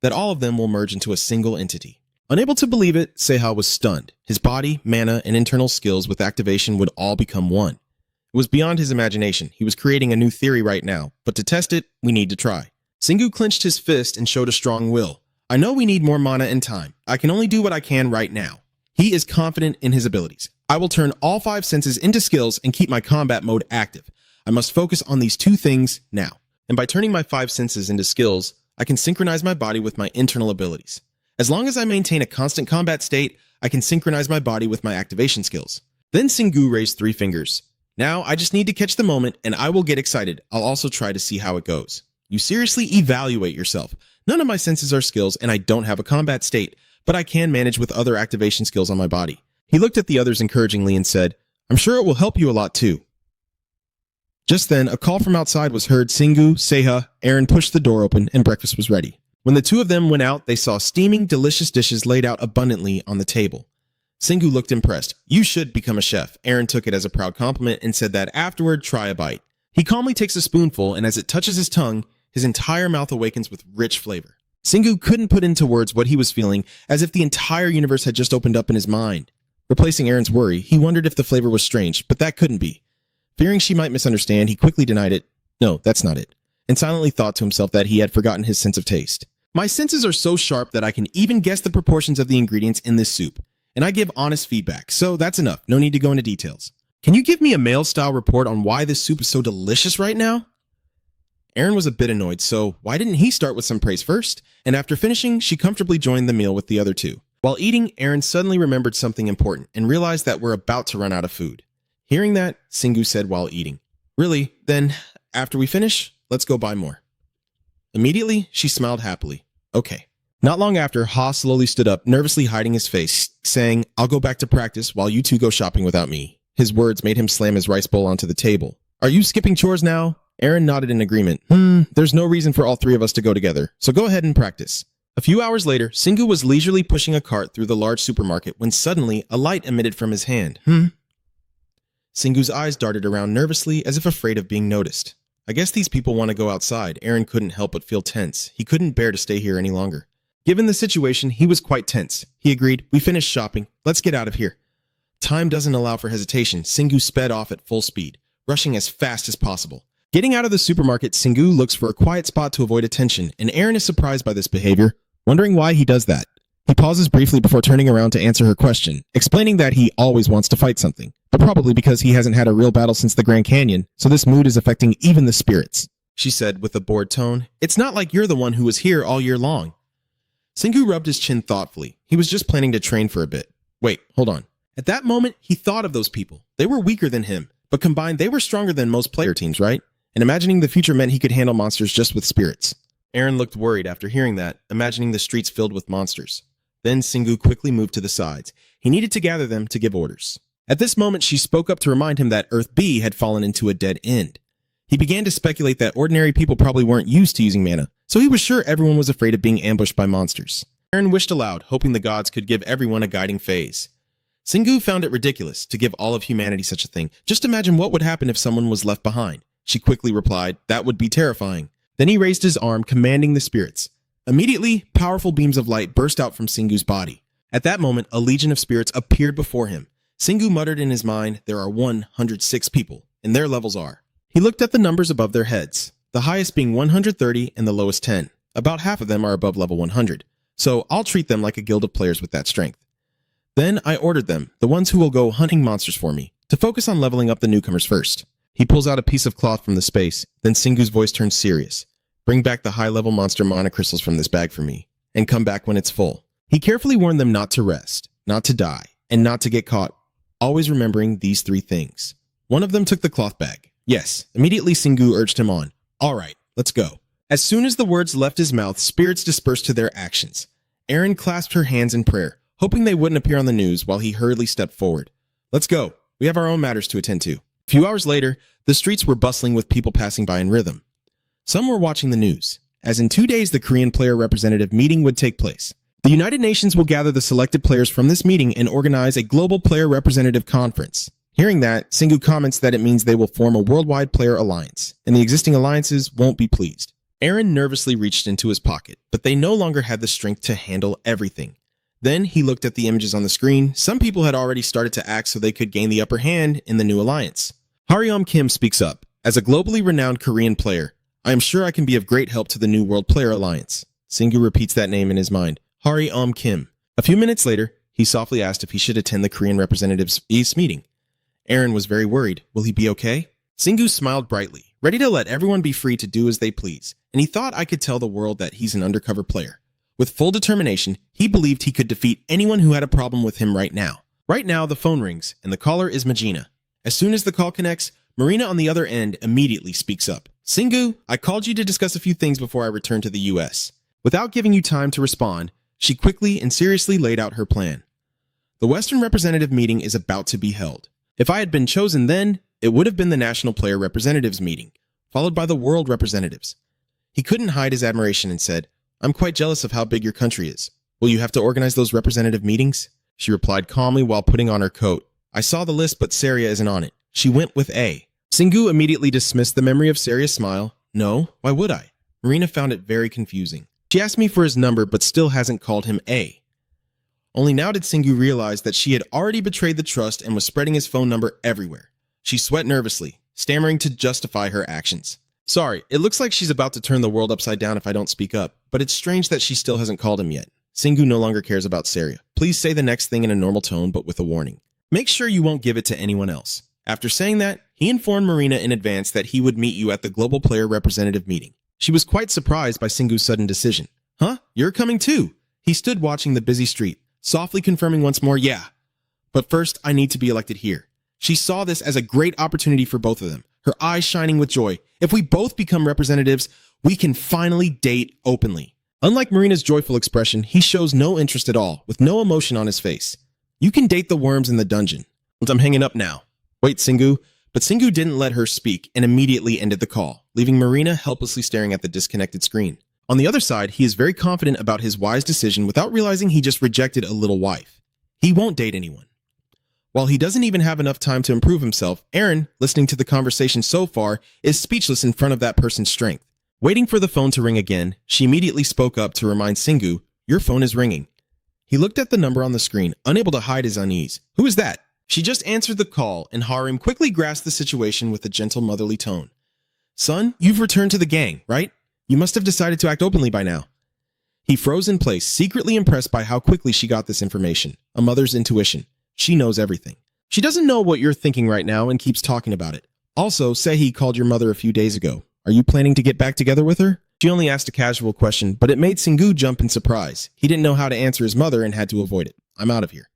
that all of them will merge into a single entity. Unable to believe it, Seha was stunned. His body, mana, and internal skills with activation would all become one. It was beyond his imagination. He was creating a new theory right now, but to test it, we need to try. Sengu clenched his fist and showed a strong will. I know we need more mana and time. I can only do what I can right now. He is confident in his abilities. I will turn all 5 senses into skills and keep my combat mode active. I must focus on these 2 things now. And by turning my 5 senses into skills, I can synchronize my body with my internal abilities. As long as I maintain a constant combat state, I can synchronize my body with my activation skills. Then Sengu raised 3 fingers. Now I just need to catch the moment and I will get excited. I'll also try to see how it goes. You seriously evaluate yourself. None of my senses are skills and I don't have a combat state, but I can manage with other activation skills on my body. He looked at the others encouragingly and said, I'm sure it will help you a lot too. Just then, a call from outside was heard. Sengu, Seha, Aaron pushed the door open and breakfast was ready. When the 2 of them went out, they saw steaming, delicious dishes laid out abundantly on the table. Sengu looked impressed. You should become a chef. Aaron took it as a proud compliment and said that afterward, try a bite. He calmly takes a spoonful and as it touches his tongue, his entire mouth awakens with rich flavor. Sengu couldn't put into words what he was feeling, as if the entire universe had just opened up in his mind. Replacing Aaron's worry, he wondered if the flavor was strange, but that couldn't be. Fearing she might misunderstand, he quickly denied it. No, that's not it. And silently thought to himself that he had forgotten his sense of taste. My senses are so sharp that I can even guess the proportions of the ingredients in this soup. And I give honest feedback, so that's enough. No need to go into details. Can you give me a mail-style report on why this soup is so delicious right now? Aaron was a bit annoyed, so why didn't he start with some praise first? And after finishing, she comfortably joined the meal with the other 2. While eating, Aaron suddenly remembered something important and realized that we're about to run out of food. Hearing that, Sengu said while eating, Really? Then, after we finish, let's go buy more. Immediately, she smiled happily. Okay. Not long after, Ha slowly stood up, nervously hiding his face, saying, I'll go back to practice while you 2 go shopping without me. His words made him slam his rice bowl onto the table. Are you skipping chores now? Aaron nodded in agreement. There's no reason for all 3 of us to go together, so go ahead and practice. A few hours later, Sengu was leisurely pushing a cart through the large supermarket when suddenly a light emitted from his hand. Sengu's eyes darted around nervously as if afraid of being noticed. I guess these people want to go outside. Aaron couldn't help but feel tense. He couldn't bear to stay here any longer. Given the situation, he was quite tense. He agreed, we finished shopping. Let's get out of here. Time doesn't allow for hesitation. Sengu sped off at full speed, rushing as fast as possible. Getting out of the supermarket, Sengu looks for a quiet spot to avoid attention, and Aaron is surprised by this behavior, wondering why he does that. He pauses briefly before turning around to answer her question, explaining that he always wants to fight something, but probably because he hasn't had a real battle since the Grand Canyon, so this mood is affecting even the spirits. She said with a bored tone, It's not like you're the one who was here all year long. Sengu rubbed his chin thoughtfully. He was just planning to train for a bit. Wait, hold on. At that moment, he thought of those people. They were weaker than him, but combined, they were stronger than most player teams, right? And imagining the future meant he could handle monsters just with spirits. Aaron looked worried after hearing that, imagining the streets filled with monsters. Then Sengu quickly moved to the sides. He needed to gather them to give orders. At this moment, she spoke up to remind him that Earth B had fallen into a dead end. He began to speculate that ordinary people probably weren't used to using mana, so he was sure everyone was afraid of being ambushed by monsters. Aaron wished aloud, hoping the gods could give everyone a guiding phase. Sengu found it ridiculous to give all of humanity such a thing. Just imagine what would happen if someone was left behind. She quickly replied, That would be terrifying. Then he raised his arm, commanding the spirits. Immediately, powerful beams of light burst out from Sengu's body. At that moment, a legion of spirits appeared before him. Sengu muttered in his mind, There are 106 people, and their levels are. He looked at the numbers above their heads, the highest being 130 and the lowest 10. About half of them are above level 100, so I'll treat them like a guild of players with that strength. Then I ordered them, the ones who will go hunting monsters for me, to focus on leveling up the newcomers first. He pulls out a piece of cloth from the space, then Sengu's voice turns serious. Bring back the high-level monster mana crystals from this bag for me, and come back when it's full. He carefully warned them not to rest, not to die, and not to get caught, always remembering these 3 things. One of them took the cloth bag. Yes, immediately Sengu urged him on. All right, let's go. As soon as the words left his mouth, spirits dispersed to their actions. Aaron clasped her hands in prayer, hoping they wouldn't appear on the news while he hurriedly stepped forward. Let's go. We have our own matters to attend to. A few hours later, the streets were bustling with people passing by in rhythm. Some were watching the news, as in 2 days the Korean player representative meeting would take place. The United Nations will gather the selected players from this meeting and organize a global player representative conference. Hearing that, Singu comments that it means they will form a worldwide player alliance, and the existing alliances won't be pleased. Aaron nervously reached into his pocket, but they no longer had the strength to handle everything. Then he looked at the images on the screen. Some people had already started to act so they could gain the upper hand in the new alliance. Haryom Kim speaks up. As a globally renowned Korean player, I am sure I can be of great help to the new World Player Alliance. Singu repeats that name in his mind. Haryom Kim. A few minutes later, he softly asked if he should attend the Korean representative's East meeting. Aaron was very worried. Will he be okay? Singu smiled brightly, ready to let everyone be free to do as they please, and he thought I could tell the world that he's an undercover player. With full determination, he believed he could defeat anyone who had a problem with him right now. Right now, the phone rings, and the caller is Magina. As soon as the call connects, Marina on the other end immediately speaks up. Singu, I called you to discuss a few things before I return to the US. Without giving you time to respond, she quickly and seriously laid out her plan. The Western representative meeting is about to be held. If I had been chosen then, it would have been the National Player Representatives meeting, followed by the World Representatives. He couldn't hide his admiration and said, I'm quite jealous of how big your country is. Will you have to organize those representative meetings? She replied calmly while putting on her coat. I saw the list, but Saria isn't on it. She went with A. Singu immediately dismissed the memory of Saria's smile. No, why would I? Marina found it very confusing. She asked me for his number, but still hasn't called him A. Only now did Singu realize that she had already betrayed the trust and was spreading his phone number everywhere. She sweat nervously, stammering to justify her actions. Sorry, it looks like she's about to turn the world upside down if I don't speak up, but it's strange that she still hasn't called him yet. Singu no longer cares about Saria. Please say the next thing in a normal tone, but with a warning. Make sure you won't give it to anyone else. After saying that, he informed Marina in advance that he would meet you at the Global Player Representative meeting. She was quite surprised by Singu's sudden decision. Huh? You're coming too? He stood watching the busy street, softly confirming once more, yeah. But first, I need to be elected here. She saw this as a great opportunity for both of them, her eyes shining with joy. If we both become representatives, we can finally date openly. Unlike Marina's joyful expression, he shows no interest at all, with no emotion on his face. You can date the worms in the dungeon. I'm hanging up now. Wait, Singu. But Singu didn't let her speak and immediately ended the call, leaving Marina helplessly staring at the disconnected screen. On the other side, he is very confident about his wise decision without realizing he just rejected a little wife. He won't date anyone. While he doesn't even have enough time to improve himself, Aaron, listening to the conversation so far, is speechless in front of that person's strength. Waiting for the phone to ring again, she immediately spoke up to remind Singu, your phone is ringing. He looked at the number on the screen, unable to hide his unease. Who is that? She just answered the call, and Harim quickly grasped the situation with a gentle motherly tone. Son, you've returned to the gang, right? You must have decided to act openly by now. He froze in place, secretly impressed by how quickly she got this information. A mother's intuition. She knows everything. She doesn't know what you're thinking right now and keeps talking about it. Also, Sehi called your mother a few days ago. Are you planning to get back together with her? She only asked a casual question, but it made Singu jump in surprise. He didn't know how to answer his mother and had to avoid it. I'm out of here.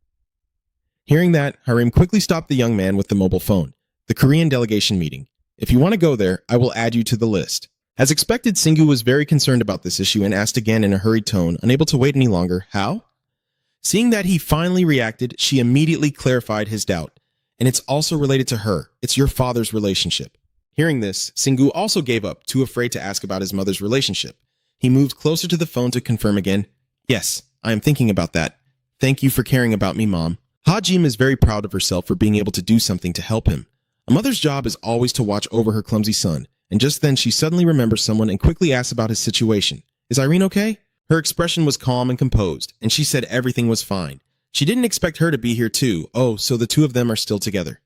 Hearing that, Harim quickly stopped the young man with the mobile phone. The Korean delegation meeting. If you want to go there, I will add you to the list. As expected, Singu was very concerned about this issue and asked again in a hurried tone, unable to wait any longer, how? Seeing that he finally reacted, she immediately clarified his doubt. And it's also related to her. It's your father's relationship. Hearing this, Singu also gave up, too afraid to ask about his mother's relationship. He moved closer to the phone to confirm again. Yes, I am thinking about that. Thank you for caring about me, Mom. Hajim is very proud of herself for being able to do something to help him. A mother's job is always to watch over her clumsy son, and just then she suddenly remembers someone and quickly asks about his situation. Is Irene okay? Her expression was calm and composed, and she said everything was fine. She didn't expect her to be here too. Oh, so the two of them are still together.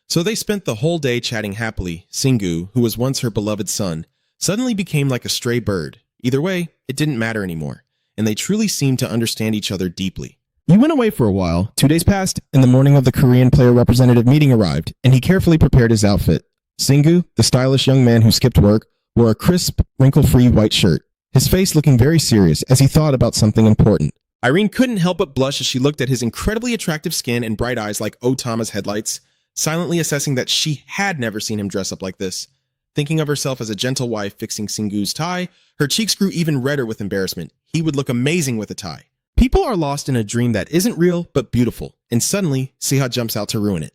So they spent the whole day chatting happily. Singu, who was once her beloved son, suddenly became like a stray bird. Either way, it didn't matter anymore, and they truly seemed to understand each other deeply. You went away for a while. 2 days passed, and the morning of the Korean player representative meeting arrived, and he carefully prepared his outfit. Singu, the stylish young man who skipped work, wore a crisp, wrinkle-free white shirt, his face looking very serious as he thought about something important. Irene couldn't help but blush as she looked at his incredibly attractive skin and bright eyes like Otama's headlights, silently assessing that she had never seen him dress up like this. Thinking of herself as a gentle wife fixing Singu's tie, her cheeks grew even redder with embarrassment. He would look amazing with a tie. People are lost in a dream that isn't real but beautiful, and suddenly, Seha jumps out to ruin it.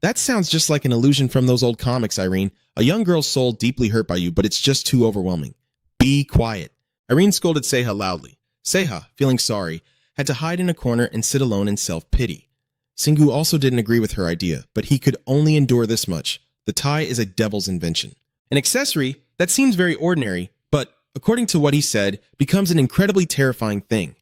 That sounds just like an illusion from those old comics, Irene. A young girl's soul deeply hurt by you, but it's just too overwhelming. Be quiet. Irene scolded Seha loudly. Seha, feeling sorry, had to hide in a corner and sit alone in self-pity. Singu also didn't agree with her idea, but he could only endure this much. The tie is a devil's invention. An accessory that seems very ordinary, but, according to what he said, becomes an incredibly terrifying thing.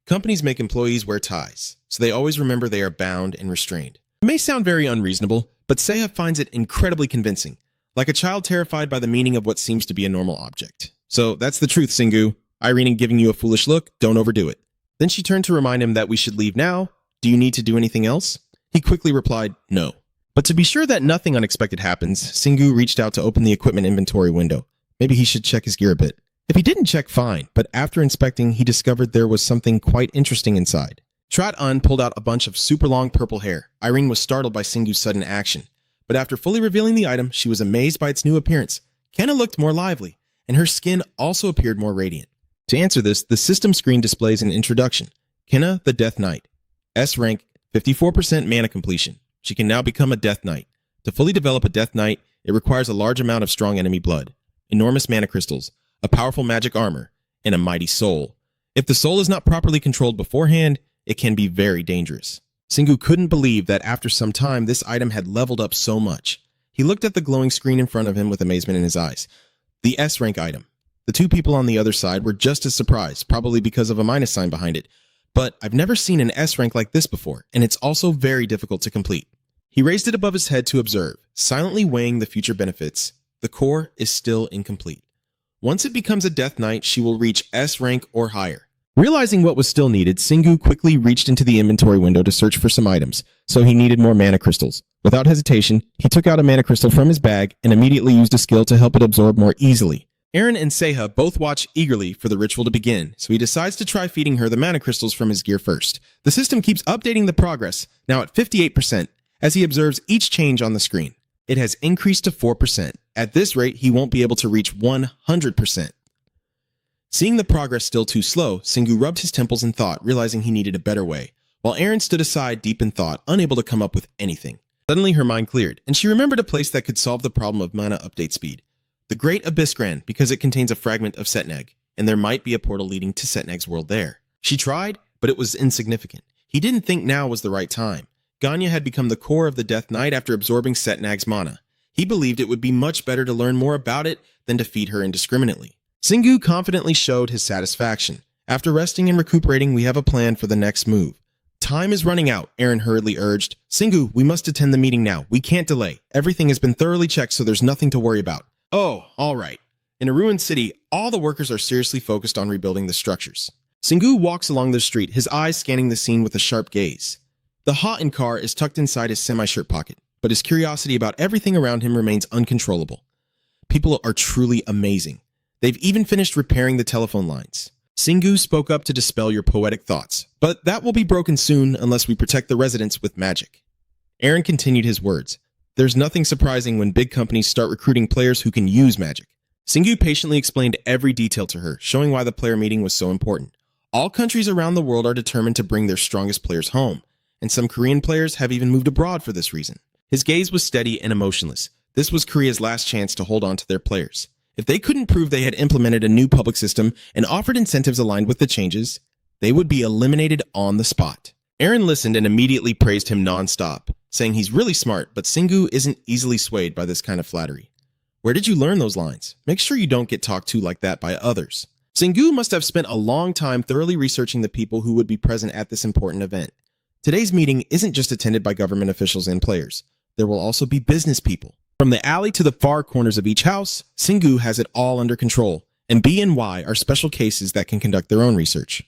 Companies make employees wear ties, so they always remember they are bound and restrained. It may sound very unreasonable, but Seha finds it incredibly convincing, like a child terrified by the meaning of what seems to be a normal object. So that's the truth, Singu. Irene giving you a foolish look, don't overdo it. Then she turned to remind him that we should leave now. Do you need to do anything else? He quickly replied, no. But to be sure that nothing unexpected happens, Singu reached out to open the equipment inventory window. Maybe he should check his gear a bit. If he didn't check, fine, but after inspecting, he discovered there was something quite interesting inside. Trat-Un pulled out a bunch of super long purple hair. Irene was startled by Singu's sudden action. But after fully revealing the item, she was amazed by its new appearance. Kenna looked more lively, and her skin also appeared more radiant. To answer this, the system screen displays an introduction. Kenna, the Death Knight. S rank, 54% mana completion. She can now become a Death Knight. To fully develop a Death Knight, it requires a large amount of strong enemy blood, enormous mana crystals, a powerful magic armor, and a mighty soul. If the soul is not properly controlled beforehand, it can be very dangerous. Singu couldn't believe that after some time this item had leveled up so much. He looked at the glowing screen in front of him with amazement in his eyes. The S-rank item. The two people on the other side were just as surprised, probably because of a minus sign behind it. But I've never seen an S-rank like this before, and it's also very difficult to complete. He raised it above his head to observe, silently weighing the future benefits. The core is still incomplete. Once it becomes a Death Knight, she will reach S rank or higher. Realizing what was still needed, Singu quickly reached into the inventory window to search for some items, so he needed more mana crystals. Without hesitation, he took out a mana crystal from his bag and immediately used a skill to help it absorb more easily. Aaron and Seha both watch eagerly for the ritual to begin, so he decides to try feeding her the mana crystals from his gear first. The system keeps updating the progress, now at 58%, as he observes each change on the screen. It has increased to 4%. At this rate, he won't be able to reach 100%. Seeing the progress still too slow, Singu rubbed his temples in thought, realizing he needed a better way, while Aaron stood aside deep in thought, unable to come up with anything. Suddenly, her mind cleared, and she remembered a place that could solve the problem of mana update speed. The Great Abyssgran, because it contains a fragment of Setneg, and there might be a portal leading to Setneg's world there. She tried, but it was insignificant. He didn't think now was the right time. Ganya had become the core of the Death Knight after absorbing Setnag's mana. He believed it would be much better to learn more about it than to feed her indiscriminately. Singu confidently showed his satisfaction. After resting and recuperating, we have a plan for the next move. Time is running out, Aaron hurriedly urged. Singu, we must attend the meeting now. We can't delay. Everything has been thoroughly checked, so there's nothing to worry about. Oh, all right. In a ruined city, all the workers are seriously focused on rebuilding the structures. Singu walks along the street, his eyes scanning the scene with a sharp gaze. The Houghton car is tucked inside his semi-shirt pocket, but his curiosity about everything around him remains uncontrollable. People are truly amazing. They've even finished repairing the telephone lines. Singu spoke up to dispel your poetic thoughts, but that will be broken soon unless we protect the residents with magic. Aaron continued his words. There's nothing surprising when big companies start recruiting players who can use magic. Singu patiently explained every detail to her, showing why the player meeting was so important. All countries around the world are determined to bring their strongest players home, and some Korean players have even moved abroad for this reason. His gaze was steady and emotionless. This was Korea's last chance to hold on to their players. If they couldn't prove they had implemented a new public system and offered incentives aligned with the changes, they would be eliminated on the spot. Aaron listened and immediately praised him non-stop, saying he's really smart, but Singu isn't easily swayed by this kind of flattery. Where did you learn those lines? Make sure you don't get talked to like that by others. Singu must have spent a long time thoroughly researching the people who would be present at this important event. Today's meeting isn't just attended by government officials and players. There will also be business people. From the alley to the far corners of each house, Singu has it all under control, and B and Y are special cases that can conduct their own research.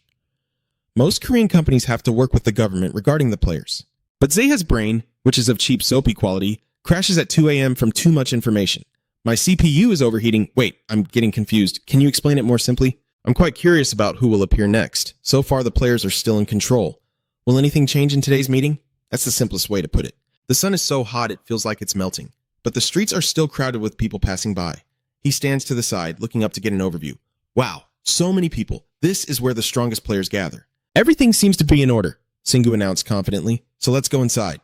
Most Korean companies have to work with the government regarding the players. But Zeha's brain, which is of cheap soapy quality, crashes at 2 a.m. from too much information. My CPU is overheating. Wait, I'm getting confused. Can you explain it more simply? I'm quite curious about who will appear next. So far, the players are still in control. Will anything change in today's meeting? That's the simplest way to put it. The sun is so hot it feels like it's melting, but the streets are still crowded with people passing by. He stands to the side, looking up to get an overview. Wow, so many people. This is where the strongest players gather. Everything seems to be in order, Singu announced confidently, so let's go inside.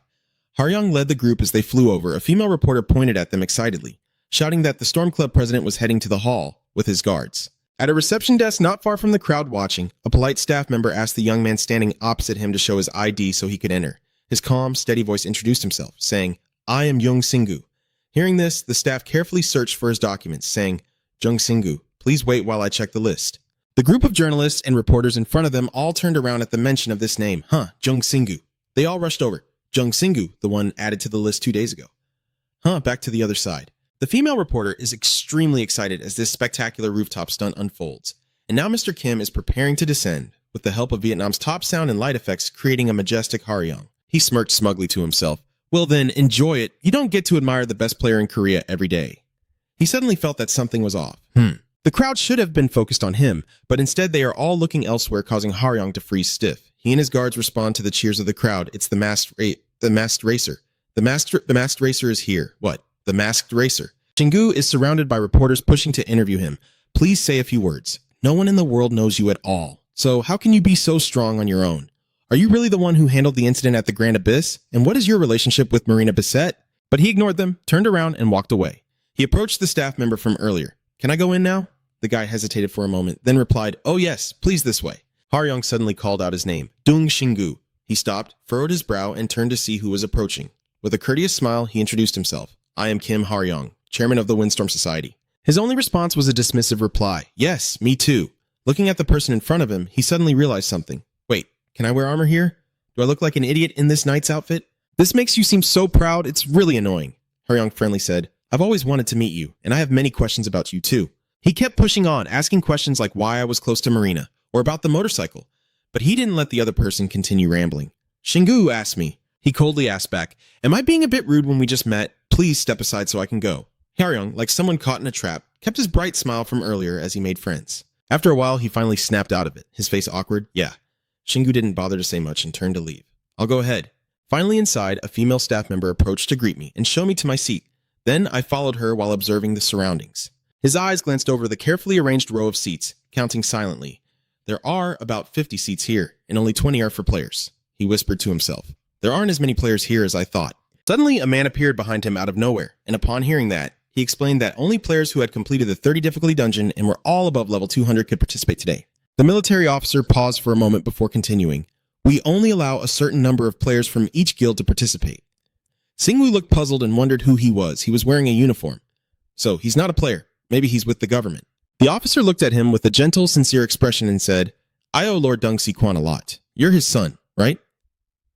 Haryong led the group as they flew over. A female reporter pointed at them excitedly, shouting that the Storm Club president was heading to the hall with his guards. At a reception desk not far from the crowd watching, a polite staff member asked the young man standing opposite him to show his ID so he could enter. His calm, steady voice introduced himself, saying, "I am Jung Singu." Hearing this, the staff carefully searched for his documents, saying, "Jung Singu, please wait while I check the list." The group of journalists and reporters in front of them all turned around at the mention of this name. Jung Singu. They all rushed over. Jung Singu, the one added to the list 2 days ago. Back to the other side. The female reporter is extremely excited as this spectacular rooftop stunt unfolds. And now Mr. Kim is preparing to descend, with the help of Vietnam's top sound and light effects, creating a majestic Haryong. He smirked smugly to himself. Well then, enjoy it. You don't get to admire the best player in Korea every day. He suddenly felt that something was off. The crowd should have been focused on him, but instead they are all looking elsewhere, causing Haryong to freeze stiff. He and his guards respond to the cheers of the crowd. It's the masked racer. The masked racer is here. What? The masked racer. Shingu is surrounded by reporters pushing to interview him. Please say a few words. No one in the world knows you at all. So how can you be so strong on your own? Are you really the one who handled the incident at the Grand Abyss? And what is your relationship with Marina Bissett? But he ignored them, turned around, and walked away. He approached the staff member from earlier. Can I go in now? The guy hesitated for a moment, then replied, "Oh yes, please this way." Haryong suddenly called out his name, Dung Shingu. He stopped, furrowed his brow, and turned to see who was approaching. With a courteous smile, he introduced himself. "I am Kim Haryong, chairman of the Windstorm Society." His only response was a dismissive reply. "Yes, me too." Looking at the person in front of him, he suddenly realized something. Wait, can I wear armor here? Do I look like an idiot in this knight's outfit? This makes you seem so proud, it's really annoying. Haryong friendly said, "I've always wanted to meet you, and I have many questions about you too." He kept pushing on, asking questions like why I was close to Marina, or about the motorcycle. But he didn't let the other person continue rambling. "Shingu asked me." He coldly asked back, "Am I being a bit rude when we just met? Please step aside so I can go." Haryong, like someone caught in a trap, kept his bright smile from earlier as he made friends. After a while, he finally snapped out of it, his face awkward. "Yeah." Shingu didn't bother to say much and turned to leave. "I'll go ahead." Finally inside, a female staff member approached to greet me and show me to my seat. Then I followed her while observing the surroundings. His eyes glanced over the carefully arranged row of seats, counting silently. "There are about 50 seats here, and only 20 are for players," he whispered to himself. "There aren't as many players here as I thought." Suddenly, a man appeared behind him out of nowhere, and upon hearing that, he explained that only players who had completed the 30 difficulty dungeon and were all above level 200 could participate today. The military officer paused for a moment before continuing. "We only allow a certain number of players from each guild to participate." Singwoo looked puzzled and wondered who he was. He was wearing a uniform. So, he's not a player. Maybe he's with the government. The officer looked at him with a gentle, sincere expression and said, "I owe Lord Dung Si-kwan a lot. You're his son, right?"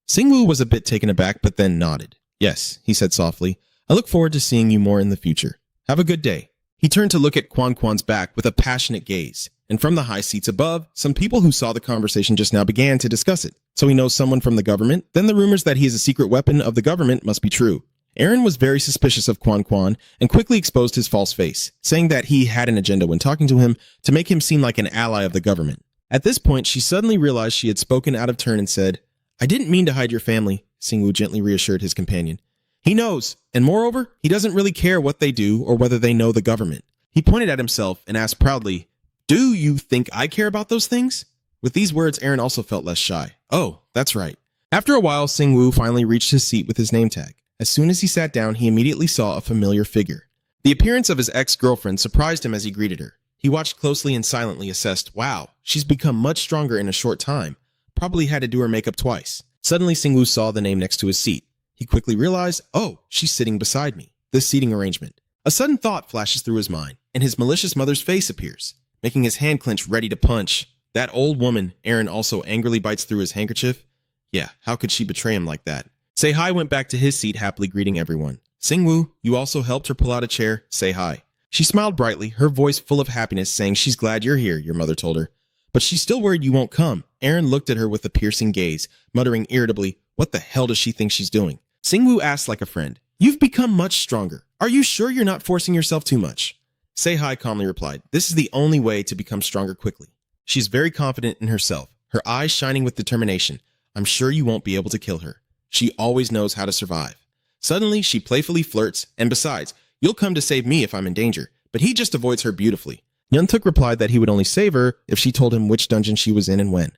Singwoo was a bit taken aback, but then nodded. "Yes," he said softly. "I look forward to seeing you more in the future. Have a good day." He turned to look at Quan Quan's back with a passionate gaze. And from the high seats above, some people who saw the conversation just now began to discuss it. So he knows someone from the government, then the rumors that he is a secret weapon of the government must be true. Aaron was very suspicious of Quan Quan and quickly exposed his false face, saying that he had an agenda when talking to him to make him seem like an ally of the government. At this point, she suddenly realized she had spoken out of turn and said, "I didn't mean to hide your family," Singwoo gently reassured his companion. "He knows, and moreover, he doesn't really care what they do or whether they know the government." He pointed at himself and asked proudly, "Do you think I care about those things?" With these words, Aaron also felt less shy. Oh, that's right. After a while, Singwoo finally reached his seat with his name tag. As soon as he sat down, he immediately saw a familiar figure. The appearance of his ex-girlfriend surprised him as he greeted her. He watched closely and silently assessed, "Wow, she's become much stronger in a short time. Probably had to do her makeup twice." Suddenly, Singwoo saw the name next to his seat. He quickly realized, "Oh, she's sitting beside me." This seating arrangement. A sudden thought flashes through his mind, and his malicious mother's face appears, making his hand clench ready to punch. That old woman, Aaron also angrily bites through his handkerchief. Yeah, how could she betray him like that? Sei-hai went back to his seat, happily greeting everyone. "Singwoo, you also helped her pull out a chair. Say hi." She smiled brightly, her voice full of happiness, saying she's glad you're here, your mother told her. But she's still worried you won't come. Aaron looked at her with a piercing gaze, muttering irritably, "What the hell does she think she's doing?" Singwoo asked like a friend, "You've become much stronger. Are you sure you're not forcing yourself too much?" Sei-hai calmly replied, "This is the only way to become stronger quickly." She's very confident in herself, her eyes shining with determination. "I'm sure you won't be able to kill her. She always knows how to survive." Suddenly, she playfully flirts, and besides, "You'll come to save me if I'm in danger," but he just avoids her beautifully. Yuntuk replied that he would only save her if she told him which dungeon she was in and when.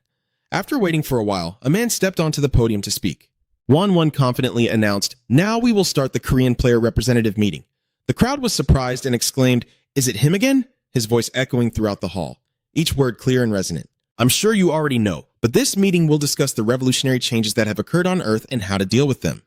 After waiting for a while, a man stepped onto the podium to speak. Won confidently announced, "Now we will start the Korean player representative meeting." The crowd was surprised and exclaimed, "Is it him again?" His voice echoing throughout the hall, each word clear and resonant. "I'm sure you already know, but this meeting will discuss the revolutionary changes that have occurred on Earth and how to deal with them."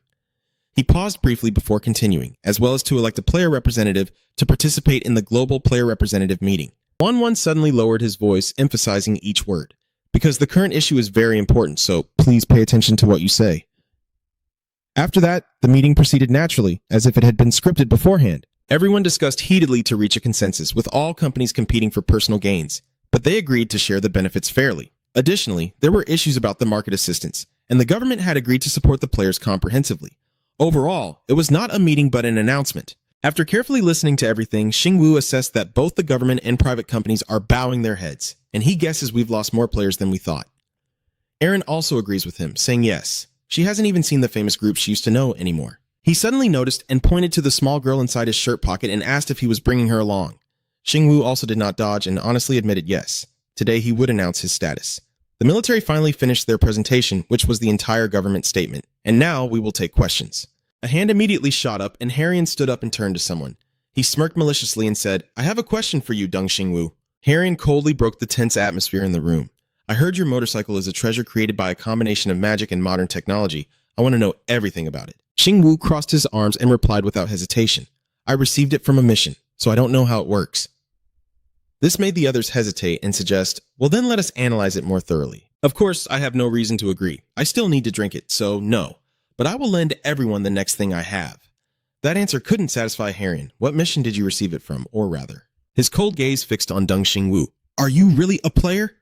He paused briefly before continuing, as well as to elect a player representative to participate in the global player representative meeting. Won suddenly lowered his voice, emphasizing each word. "Because the current issue is very important, so please pay attention to what you say." After that, the meeting proceeded naturally, as if it had been scripted beforehand. Everyone discussed heatedly to reach a consensus, with all companies competing for personal gains, but they agreed to share the benefits fairly. Additionally, there were issues about the market assistance, and the government had agreed to support the players comprehensively. Overall, it was not a meeting but an announcement. After carefully listening to everything, Xingwu assessed that both the government and private companies are bowing their heads, and he guesses we've lost more players than we thought. Erin also agrees with him, saying yes. She hasn't even seen the famous group she used to know anymore. He suddenly noticed and pointed to the small girl inside his shirt pocket and asked if he was bringing her along. Xingwu also did not dodge and honestly admitted yes. Today he would announce his status. The military finally finished their presentation, which was the entire government statement. And now we will take questions. A hand immediately shot up and Harrion stood up and turned to someone. He smirked maliciously and said, "I have a question for you, Deng Xingwu." Harrion coldly broke the tense atmosphere in the room. "I heard your motorcycle is a treasure created by a combination of magic and modern technology. I want to know everything about it." Xingwu crossed his arms and replied without hesitation, "I received it from a mission, so I don't know how it works." This made the others hesitate and suggest, "Well then let us analyze it more thoroughly." Of course, I have no reason to agree. I still need to drink it, so no. But I will lend everyone the next thing I have. That answer couldn't satisfy Harrion. What mission did you receive it from, or rather? His cold gaze fixed on Deng Xingwu. "Are you really a player?"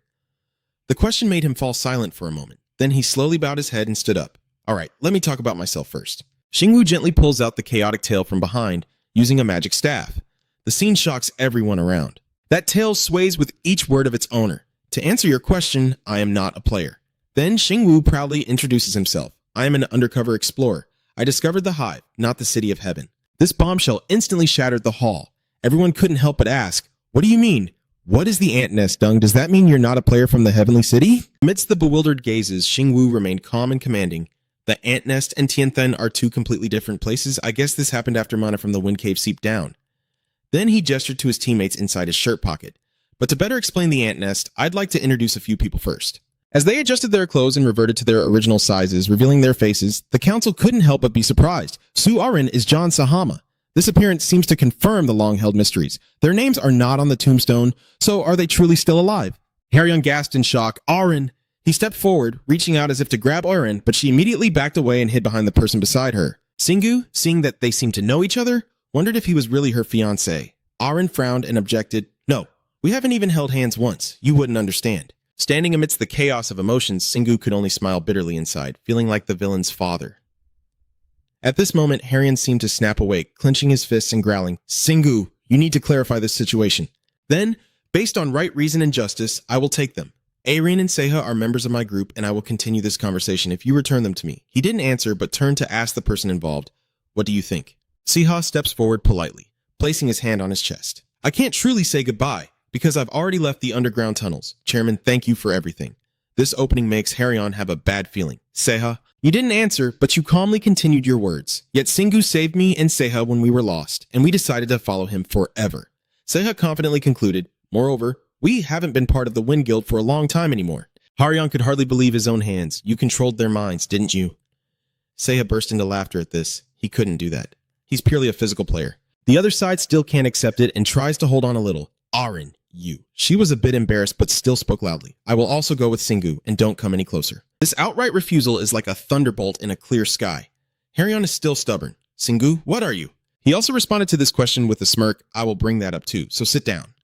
The question made him fall silent for a moment. Then he slowly bowed his head and stood up. "All right, let me talk about myself first." Xingwu gently pulls out the chaotic tail from behind, using a magic staff. The scene shocks everyone around. That tail sways with each word of its owner. "To answer your question, I am not a player." Then Xingwu proudly introduces himself. "I am an undercover explorer. I discovered the hive, not the city of heaven." This bombshell instantly shattered the hall. Everyone couldn't help but ask, "What do you mean? What is the ant nest, Deng? Does that mean you're not a player from the heavenly city?" Amidst the bewildered gazes, Xingwu remained calm and commanding. "The ant nest and Tianfen are two completely different places. I guess this happened after mana from the wind cave seeped down." Then he gestured to his teammates inside his shirt pocket. "But to better explain the ant nest, I'd like to introduce a few people first." As they adjusted their clothes and reverted to their original sizes, revealing their faces, the council couldn't help but be surprised. Su Arin is John Sahama. This appearance seems to confirm the long-held mysteries. Their names are not on the tombstone, so are they truly still alive? Harrion gasped in shock. "Arin!" He stepped forward, reaching out as if to grab Arin, but she immediately backed away and hid behind the person beside her. Xingwu, seeing that they seemed to know each other, wondered if he was really her fiancé. Arin frowned and objected, "No, we haven't even held hands once. You wouldn't understand." Standing amidst the chaos of emotions, Xingwu could only smile bitterly inside, feeling like the villain's father. At this moment, Harrion seemed to snap awake, clenching his fists and growling, "Xingwu, you need to clarify this situation. Then, based on right reason and justice, I will take them. Arin and Seha are members of my group, and I will continue this conversation if you return them to me." He didn't answer, but turned to ask the person involved, "What do you think?" Seha steps forward politely, placing his hand on his chest. "I can't truly say goodbye, because I've already left the underground tunnels. Chairman, thank you for everything." This opening makes Harrion have a bad feeling. "Seha, you didn't answer, but you calmly continued your words. Yet Xingwu saved me and Seha when we were lost, and we decided to follow him forever." Seha confidently concluded, "Moreover, we haven't been part of the Wind Guild for a long time anymore." Harrion could hardly believe his own hands. "You controlled their minds, didn't you?" Seha burst into laughter at this. He couldn't do that. He's purely a physical player. The other side still can't accept it and tries to hold on a little. "Arin, you." She was a bit embarrassed but still spoke loudly. "I will also go with Xingwu, and don't come any closer." This outright refusal is like a thunderbolt in a clear sky. Harrion is still stubborn. "Xingwu, what are you?" He also responded to this question with a smirk. "I will bring that up too, so sit down."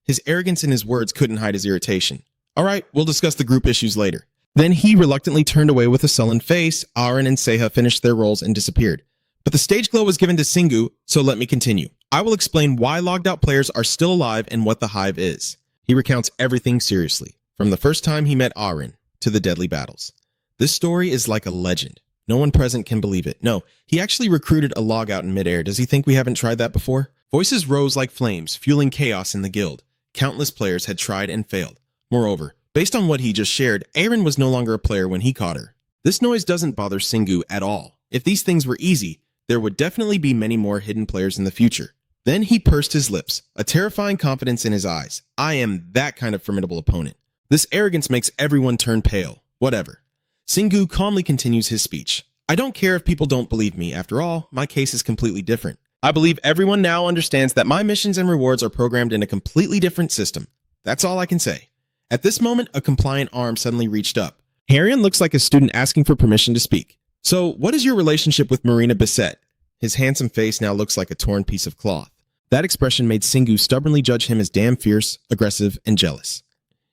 His arrogance in his words couldn't hide his irritation. "All right, we'll discuss the group issues later." Then he reluctantly turned away with a sullen face. Arin and Seha finished their roles and disappeared. But the stage glow was given to Xingwu, so let me continue. I will explain why logged out players are still alive and what the hive is. He recounts everything seriously, from the first time he met Arin to the deadly battles. This story is like a legend. No one present can believe it. No, he actually recruited a logout in midair. Does he think we haven't tried that before? Voices rose like flames, fueling chaos in the guild. Countless players had tried and failed. Moreover, Based on what he just shared, Aaron was no longer a player when he caught her. This noise doesn't bother Singu at all. If these things were easy, there would definitely be many more hidden players in the future. Then he pursed his lips, a terrifying confidence in his eyes. I am that kind of formidable opponent. This arrogance makes everyone turn pale. Whatever. Singu calmly continues his speech. I don't care if people don't believe me. After all, my case is completely different. I believe everyone now understands that my missions and rewards are programmed in a completely different system. That's all I can say. At this moment, a compliant arm suddenly reached up. Harrion looks like a student asking for permission to speak. So, what is your relationship with Marina Bissett? His handsome face now looks like a torn piece of cloth. That expression made Singu stubbornly judge him as damn fierce, aggressive, and jealous.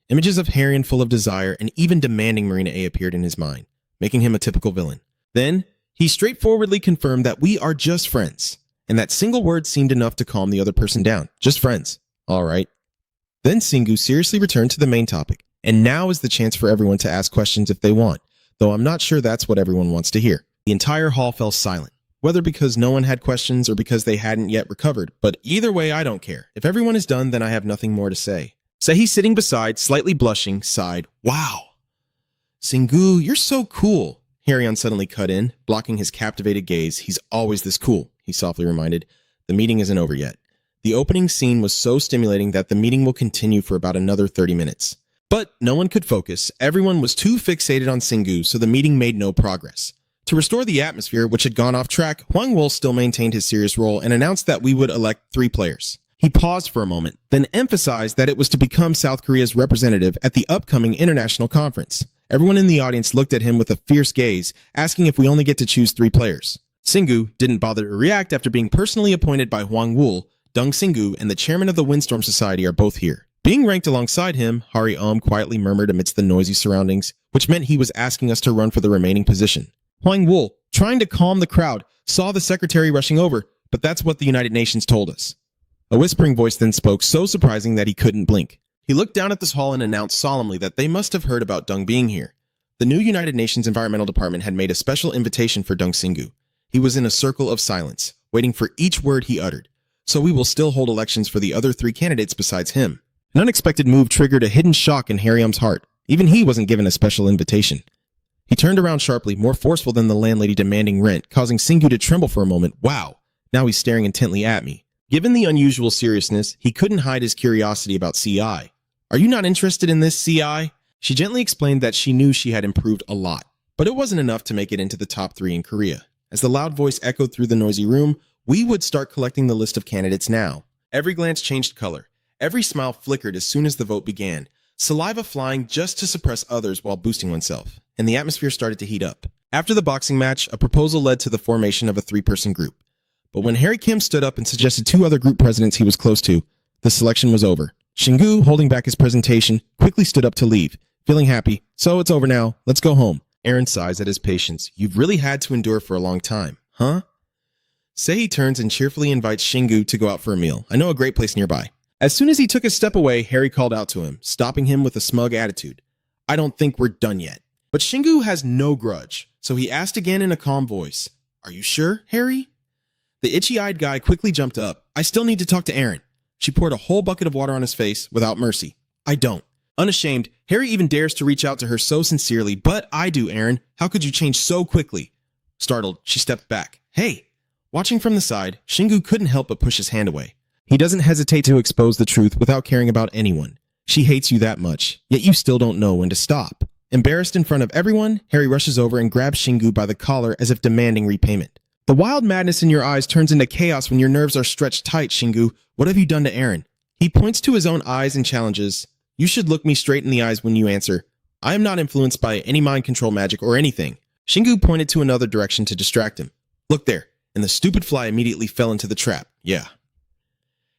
Images of Harrion full of desire and even demanding Marina A appeared in his mind, making him a typical villain. Then, he straightforwardly confirmed that we are just friends, and that single word seemed enough to calm the other person down. Just friends. All right. Then Singu seriously returned to the main topic, and now is the chance for everyone to ask questions if they want, though I'm not sure that's what everyone wants to hear. The entire hall fell silent, whether because no one had questions or because they hadn't yet recovered, but either way I don't care. If everyone is done, then I have nothing more to say. Sehi, sitting beside, slightly blushing, sighed, Wow. Singu, you're so cool. Harrion suddenly cut in, blocking his captivated gaze. He's always this cool, he softly reminded. The meeting isn't over yet. The opening scene was so stimulating that the meeting will continue for about another 30 minutes. But no one could focus. Everyone was too fixated on Singu, so the meeting made no progress. To restore the atmosphere, which had gone off track, Hwang Wol still maintained his serious role and announced that we would elect 3 players. He paused for a moment, then emphasized that it was to become South Korea's representative at the upcoming international conference. Everyone in the audience looked at him with a fierce gaze, asking if we only get to choose 3 players. Singu didn't bother to react after being personally appointed by Hwang Wol. Dung Singu and the chairman of the Windstorm Society are both here. Being ranked alongside him, Hari quietly murmured amidst the noisy surroundings, which meant he was asking us to run for the remaining position. Hwang Wol, trying to calm the crowd, saw the secretary rushing over, but that's what the United Nations told us. A whispering voice then spoke, so surprising that he couldn't blink. He looked down at this hall and announced solemnly that they must have heard about Dung being here. The new United Nations Environmental Department had made a special invitation for Dung Singu. He was in a circle of silence, waiting for each word he uttered. So we will still hold elections for the other 3 candidates besides him. An unexpected move triggered a hidden shock in Harrium's heart. Even he wasn't given a special invitation. He turned around sharply, more forceful than the landlady demanding rent, causing Singu to tremble for a moment. Wow, now he's staring intently at me. Given the unusual seriousness, he couldn't hide his curiosity about CI. Are you not interested in this, CI? She gently explained that she knew she had improved a lot, but it wasn't enough to make it into the top 3 in Korea. As the loud voice echoed through the noisy room, we would start collecting the list of candidates now. Every glance changed color. Every smile flickered as soon as the vote began, saliva flying just to suppress others while boosting oneself, and the atmosphere started to heat up. After the boxing match, a proposal led to the formation of a 3-person group. But when Harry Kim stood up and suggested 2 other group presidents he was close to, the selection was over. Singu, holding back his presentation, quickly stood up to leave, feeling happy. So it's over now. Let's go home. Aaron sighs at his patience. You've really had to endure for a long time, huh? Sehi turns and cheerfully invites Singu to go out for a meal. I know a great place nearby. As soon as he took a step away, Harry called out to him, stopping him with a smug attitude. I don't think we're done yet. But Singu has no grudge, so he asked again in a calm voice. Are you sure, Harry? The itchy-eyed guy quickly jumped up. I still need to talk to Aaron. She poured a whole bucket of water on his face without mercy. I don't. Unashamed, Harry even dares to reach out to her so sincerely. But I do, Aaron. How could you change so quickly? Startled, she stepped back. Hey! Watching from the side, Singu couldn't help but push his hand away. He doesn't hesitate to expose the truth without caring about anyone. She hates you that much, yet you still don't know when to stop. Embarrassed in front of everyone, Harry rushes over and grabs Singu by the collar as if demanding repayment. The wild madness in your eyes turns into chaos when your nerves are stretched tight, Singu. What have you done to Aaron? He points to his own eyes and challenges. You should look me straight in the eyes when you answer. I am not influenced by any mind control magic or anything. Singu pointed to another direction to distract him. Look there. And the stupid fly immediately fell into the trap. Yeah.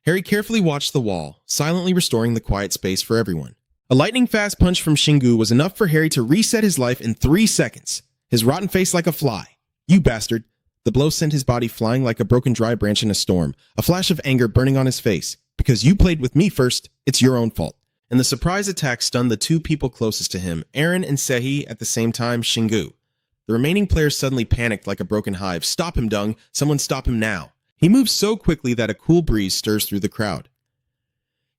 Harry carefully watched the wall, silently restoring the quiet space for everyone. A lightning-fast punch from Singu was enough for Harry to reset his life in 3 seconds, his rotten face like a fly. You bastard. The blow sent his body flying like a broken dry branch in a storm, a flash of anger burning on his face. Because you played with me first, it's your own fault. And the surprise attack stunned the 2 people closest to him, Aaron and Sehi, at the same time, Singu. The remaining players suddenly panicked like a broken hive. Stop him, Dung. Someone stop him now. He moves so quickly that a cool breeze stirs through the crowd.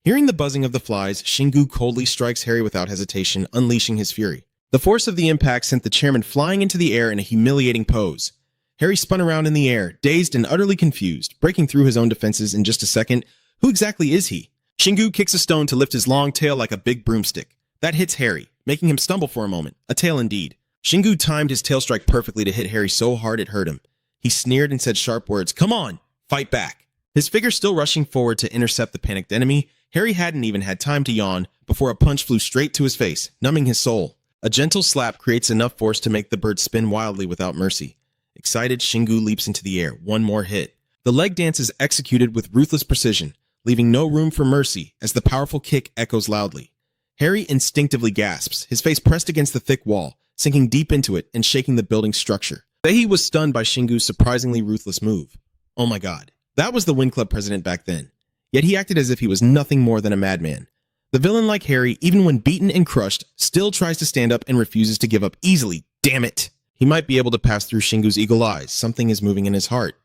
Hearing the buzzing of the flies, Shingu coldly strikes Harry without hesitation, unleashing his fury. The force of the impact sent the chairman flying into the air in a humiliating pose. Harry spun around in the air, dazed and utterly confused, breaking through his own defenses in just a second. Who exactly is he? Shingu kicks a stone to lift his long tail like a big broomstick. That hits Harry, making him stumble for a moment. A tail indeed. Shingu timed his tail strike perfectly to hit Harry so hard it hurt him. He sneered and said sharp words, "Come on, fight back." His figure still rushing forward to intercept the panicked enemy, Harry hadn't even had time to yawn before a punch flew straight to his face, numbing his soul. A gentle slap creates enough force to make the bird spin wildly without mercy. Excited, Shingu leaps into the air. One more hit. The leg dance is executed with ruthless precision, leaving no room for mercy as the powerful kick echoes loudly. Harry instinctively gasps, his face pressed against the thick wall, sinking deep into it and shaking the building's structure. Sehi was stunned by Shingu's surprisingly ruthless move. Oh my god, that was the Wind Club president back then. Yet he acted as if he was nothing more than a madman. The villain, like Harry, even when beaten and crushed, still tries to stand up and refuses to give up easily. Damn it! He might be able to pass through Shingu's eagle eyes. Something is moving in his heart.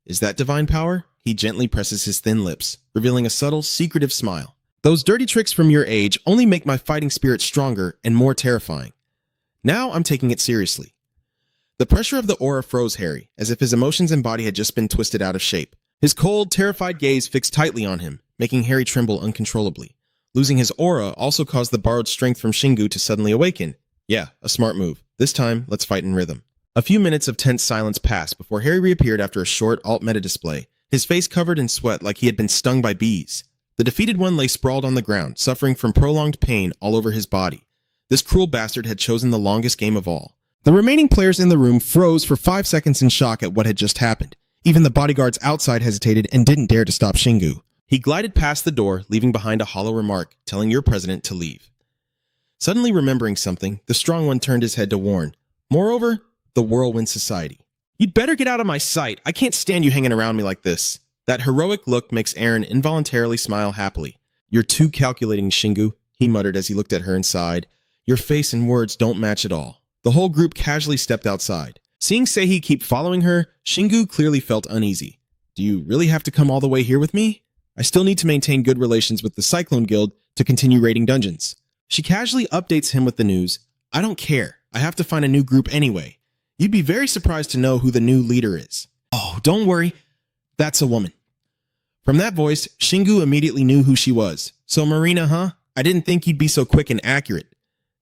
Is that divine power? He gently presses his thin lips, revealing a subtle, secretive smile. Those dirty tricks from your age only make my fighting spirit stronger and more terrifying. Now I'm taking it seriously. The pressure of the aura froze Harry, as if his emotions and body had just been twisted out of shape. His cold, terrified gaze fixed tightly on him, making Harry tremble uncontrollably. Losing his aura also caused the borrowed strength from Shingu to suddenly awaken. Yeah, a smart move. This time, let's fight in rhythm. A few minutes of tense silence passed before Harry reappeared after a short alt-meta display, his face covered in sweat like he had been stung by bees. The defeated one lay sprawled on the ground, suffering from prolonged pain all over his body. This cruel bastard had chosen the longest game of all. The remaining players in the room froze for 5 seconds in shock at what had just happened. Even the bodyguards outside hesitated and didn't dare to stop Shingu. He glided past the door, leaving behind a hollow remark, telling your president to leave. Suddenly remembering something, the strong one turned his head to warn. Moreover, the Whirlwind Society. You'd better get out of my sight. I can't stand you hanging around me like this. That heroic look makes Aaron involuntarily smile happily. You're too calculating, Shingu, he muttered as he looked at her and sighed. Your face and words don't match at all. The whole group casually stepped outside. Seeing Sehi keep following her, Shingu clearly felt uneasy. Do you really have to come all the way here with me? I still need to maintain good relations with the Cyclone Guild to continue raiding dungeons. She casually updates him with the news. I don't care. I have to find a new group anyway. You'd be very surprised to know who the new leader is. Oh, don't worry. That's a woman. From that voice, Shingu immediately knew who she was. So Marina, huh? I didn't think you'd be so quick and accurate.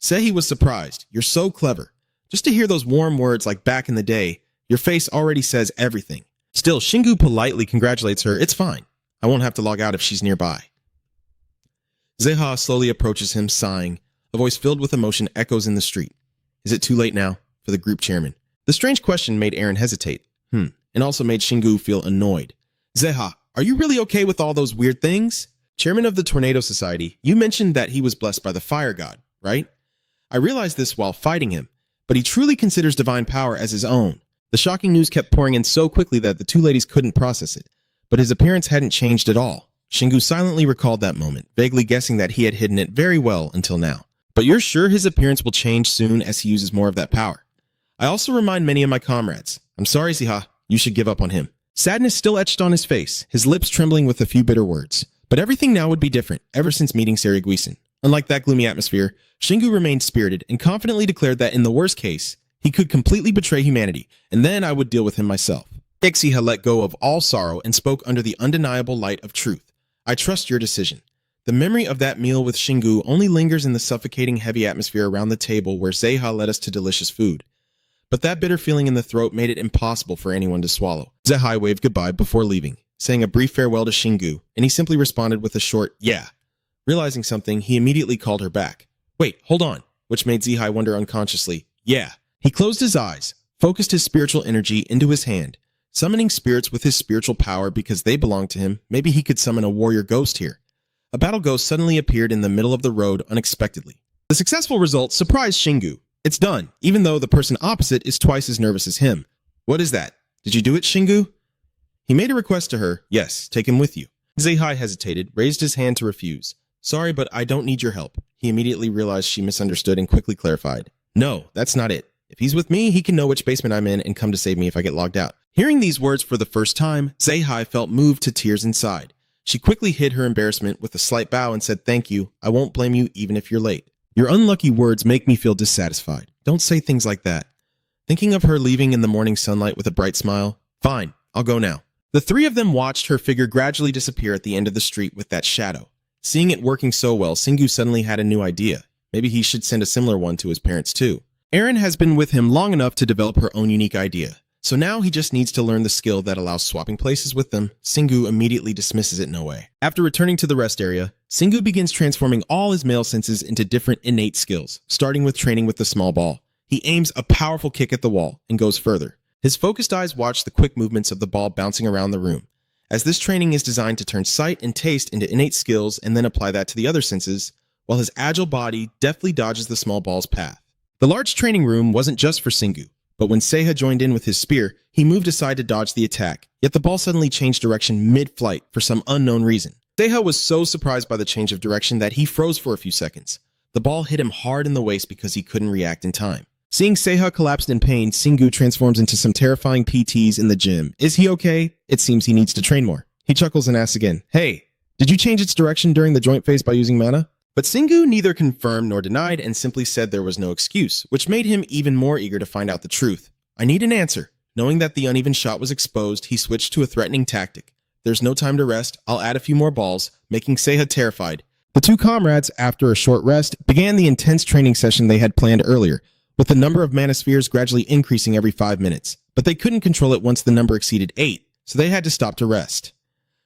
Sehi was surprised. You're so clever. Just to hear those warm words like back in the day, your face already says everything. Still, Shingu politely congratulates her. It's fine. I won't have to log out if she's nearby. Zeha slowly approaches him, sighing. A voice filled with emotion echoes in the street. Is it too late now? For the group chairman. The strange question made Aaron hesitate. And also made Shingu feel annoyed. Zeha, are you really okay with all those weird things? Chairman of the Tornado Society, you mentioned that he was blessed by the fire god, right? I realized this while fighting him, but he truly considers divine power as his own. The shocking news kept pouring in so quickly that the two ladies couldn't process it. But his appearance hadn't changed at all. Shingu silently recalled that moment, vaguely guessing that he had hidden it very well until now. But you're sure his appearance will change soon as he uses more of that power? I also remind many of my comrades. I'm sorry, Zeha, you should give up on him. Sadness still etched on his face, his lips trembling with a few bitter words. But everything now would be different, ever since meeting Sariguisen. Unlike that gloomy atmosphere, Shingu remained spirited and confidently declared that in the worst case, he could completely betray humanity, and then I would deal with him myself. Ixiha let go of all sorrow and spoke under the undeniable light of truth. I trust your decision. The memory of that meal with Shingu only lingers in the suffocating heavy atmosphere around the table where Zeha led us to delicious food. But that bitter feeling in the throat made it impossible for anyone to swallow. Zeha waved goodbye before leaving, saying a brief farewell to Shingu, and he simply responded with a short, yeah. Realizing something, he immediately called her back. Wait, hold on, which made Zeha wonder unconsciously, yeah. He closed his eyes, focused his spiritual energy into his hand, summoning spirits with his spiritual power because they belonged to him. Maybe he could summon a warrior ghost here. A battle ghost suddenly appeared in the middle of the road unexpectedly. The successful result surprised Shingu. It's done, even though the person opposite is twice as nervous as him. What is that? Did you do it, Shingu? He made a request to her. Yes, take him with you. Zeha hesitated, raised his hand to refuse. Sorry, but I don't need your help. He immediately realized she misunderstood and quickly clarified. No, that's not it. If he's with me, he can know which basement I'm in and come to save me if I get logged out. Hearing these words for the first time, Zeha felt moved to tears inside. She quickly hid her embarrassment with a slight bow and said, "Thank you. I won't blame you even if you're late." "Your unlucky words make me feel dissatisfied. Don't say things like that." Thinking of her leaving in the morning sunlight with a bright smile, "Fine, I'll go now." The three of them watched her figure gradually disappear at the end of the street with that shadow. Seeing it working so well, Singu suddenly had a new idea. Maybe he should send a similar one to his parents too. Erin has been with him long enough to develop her own unique idea. So now he just needs to learn the skill that allows swapping places with them. Singu immediately dismisses it no way. After returning to the rest area, Singu begins transforming all his male senses into different innate skills, starting with training with the small ball. He aims a powerful kick at the wall and goes further. His focused eyes watch the quick movements of the ball bouncing around the room. As this training is designed to turn sight and taste into innate skills and then apply that to the other senses, while his agile body deftly dodges the small ball's path. The large training room wasn't just for Singu. But when Seiha joined in with his spear, he moved aside to dodge the attack, yet the ball suddenly changed direction mid-flight for some unknown reason. Seiha was so surprised by the change of direction that he froze for a few seconds. The ball hit him hard in the waist because he couldn't react in time. Seeing Seiha collapsed in pain, Singu transforms into some terrifying PTs in the gym. Is he okay? It seems he needs to train more. He chuckles and asks again, "Hey, did you change its direction during the joint phase by using mana?" But Singu neither confirmed nor denied and simply said there was no excuse, which made him even more eager to find out the truth. "I need an answer." Knowing that the uneven shot was exposed, he switched to a threatening tactic. "There's no time to rest. I'll add a few more balls," making Seiha terrified. The two comrades, after a short rest, began the intense training session they had planned earlier, with the number of mana spheres gradually increasing every 5 minutes. But they couldn't control it once the number exceeded 8, so they had to stop to rest.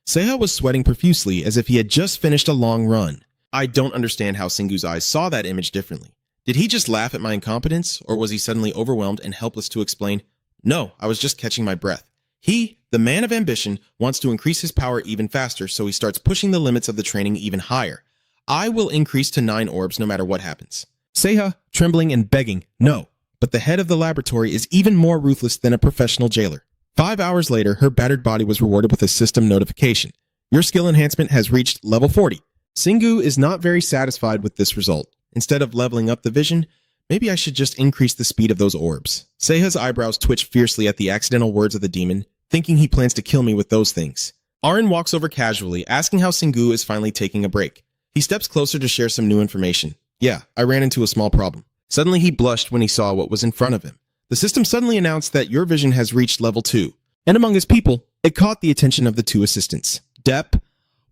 Seiha was sweating profusely as if he had just finished a long run. I don't understand how Singu's eyes saw that image differently. Did he just laugh at my incompetence, or was he suddenly overwhelmed and helpless to explain? "No, I was just catching my breath." He, the man of ambition, wants to increase his power even faster, so he starts pushing the limits of the training even higher. "I will increase to 9 orbs no matter what happens." Seiha, trembling and begging, "No." But the head of the laboratory is even more ruthless than a professional jailer. 5 hours later, her battered body was rewarded with a system notification. "Your skill enhancement has reached level 40. Singu is not very satisfied with this result. Instead of leveling up the vision, maybe I should just increase the speed of those orbs. Seiha's eyebrows twitch fiercely at the accidental words of the demon, thinking he plans to kill me with those things. Arin walks over casually, asking how Singu is finally taking a break. He steps closer to share some new information. "Yeah, I ran into a small problem." Suddenly he blushed when he saw what was in front of him. The system suddenly announced that your vision has reached level 2. And among his people, it caught the attention of the two assistants. "Dep,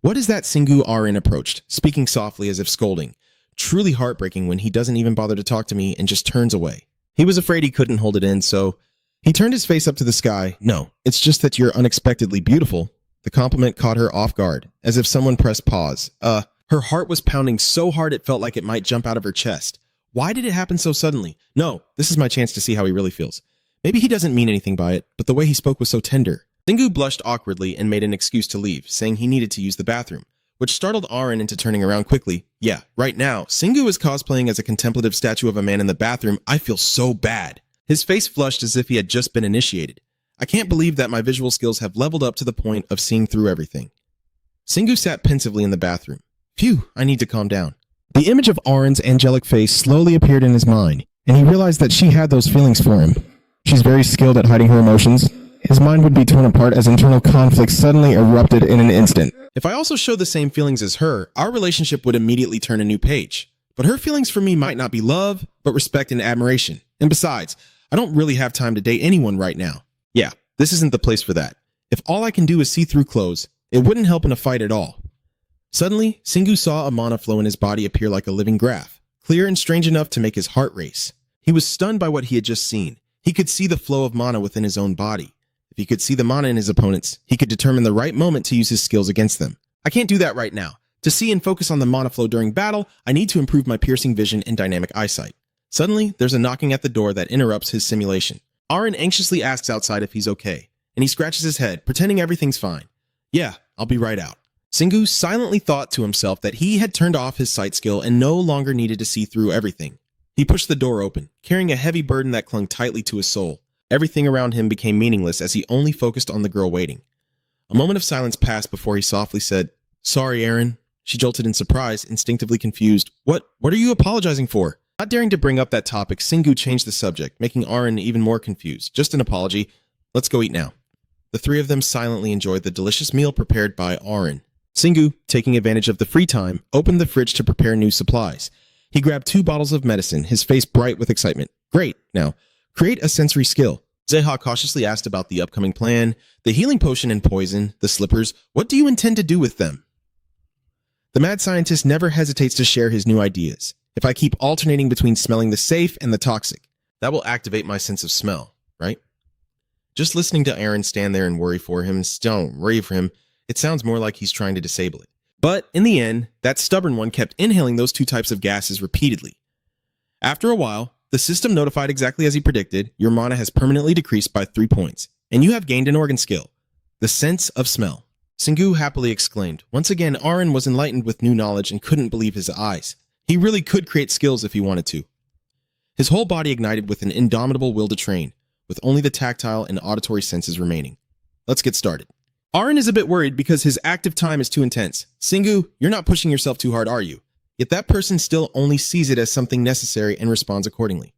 what is that?" Singu Arin approached, speaking softly as if scolding. Truly heartbreaking when he doesn't even bother to talk to me and just turns away. He was afraid he couldn't hold it in, so he turned his face up to the sky. "No, it's just that you're unexpectedly beautiful." The compliment caught her off guard, as if someone pressed pause. Her heart was pounding so hard it felt like it might jump out of her chest. Why did it happen so suddenly? No, this is my chance to see how he really feels. Maybe he doesn't mean anything by it, but the way he spoke was so tender. Singu blushed awkwardly and made an excuse to leave, saying he needed to use the bathroom, which startled Arin into turning around quickly. "Yeah, right now, Singu is cosplaying as a contemplative statue of a man in the bathroom. I feel so bad." His face flushed as if he had just been initiated. "I can't believe that my visual skills have leveled up to the point of seeing through everything." Singu sat pensively in the bathroom. Phew, I need to calm down. The image of Arin's angelic face slowly appeared in his mind, and he realized that she had those feelings for him. She's very skilled at hiding her emotions. His mind would be torn apart as internal conflict suddenly erupted in an instant. If I also showed the same feelings as her, our relationship would immediately turn a new page. But her feelings for me might not be love, but respect and admiration. And besides, I don't really have time to date anyone right now. Yeah, this isn't the place for that. If all I can do is see through clothes, it wouldn't help in a fight at all. Suddenly, Singu saw a mana flow in his body appear like a living graph, clear and strange enough to make his heart race. He was stunned by what he had just seen. He could see the flow of mana within his own body. If he could see the mana in his opponents, he could determine the right moment to use his skills against them. I can't do that right now. To see and focus on the mana flow during battle, I need to improve my piercing vision and dynamic eyesight. Suddenly, there's a knocking at the door that interrupts his simulation. Arin anxiously asks outside if he's okay, and he scratches his head, pretending everything's fine. "Yeah, I'll be right out." Singu silently thought to himself that he had turned off his sight skill and no longer needed to see through everything. He pushed the door open, carrying a heavy burden that clung tightly to his soul. Everything around him became meaningless as he only focused on the girl waiting. A moment of silence passed before he softly said, "Sorry, Arin." She jolted in surprise, instinctively confused. What are you apologizing for?" Not daring to bring up that topic, Singu changed the subject, making Arin even more confused. "Just an apology. Let's go eat now." The three of them silently enjoyed the delicious meal prepared by Arin. Singu, taking advantage of the free time, opened the fridge to prepare new supplies. He grabbed 2 bottles of medicine, his face bright with excitement. Great. Now, create a sensory skill. Zeha cautiously asked about the upcoming plan, the healing potion and poison, the slippers. What do you intend to do with them? The mad scientist never hesitates to share his new ideas. If I keep alternating between smelling the safe and the toxic, that will activate my sense of smell, right? Just listening to Aaron stand there and worry for him, it sounds more like he's trying to disable it. But in the end, that stubborn one kept inhaling those 2 types of gases repeatedly. After a while, the system notified exactly as he predicted, your mana has permanently decreased by 3 points, and you have gained an organ skill, the sense of smell. Singu happily exclaimed. Once again, Aaron was enlightened with new knowledge and couldn't believe his eyes. He really could create skills if he wanted to. His whole body ignited with an indomitable will to train, with only the tactile and auditory senses remaining. Let's get started. Aaron is a bit worried because his active time is too intense. Singu, you're not pushing yourself too hard, are you? Yet that person still only sees it as something necessary and responds accordingly.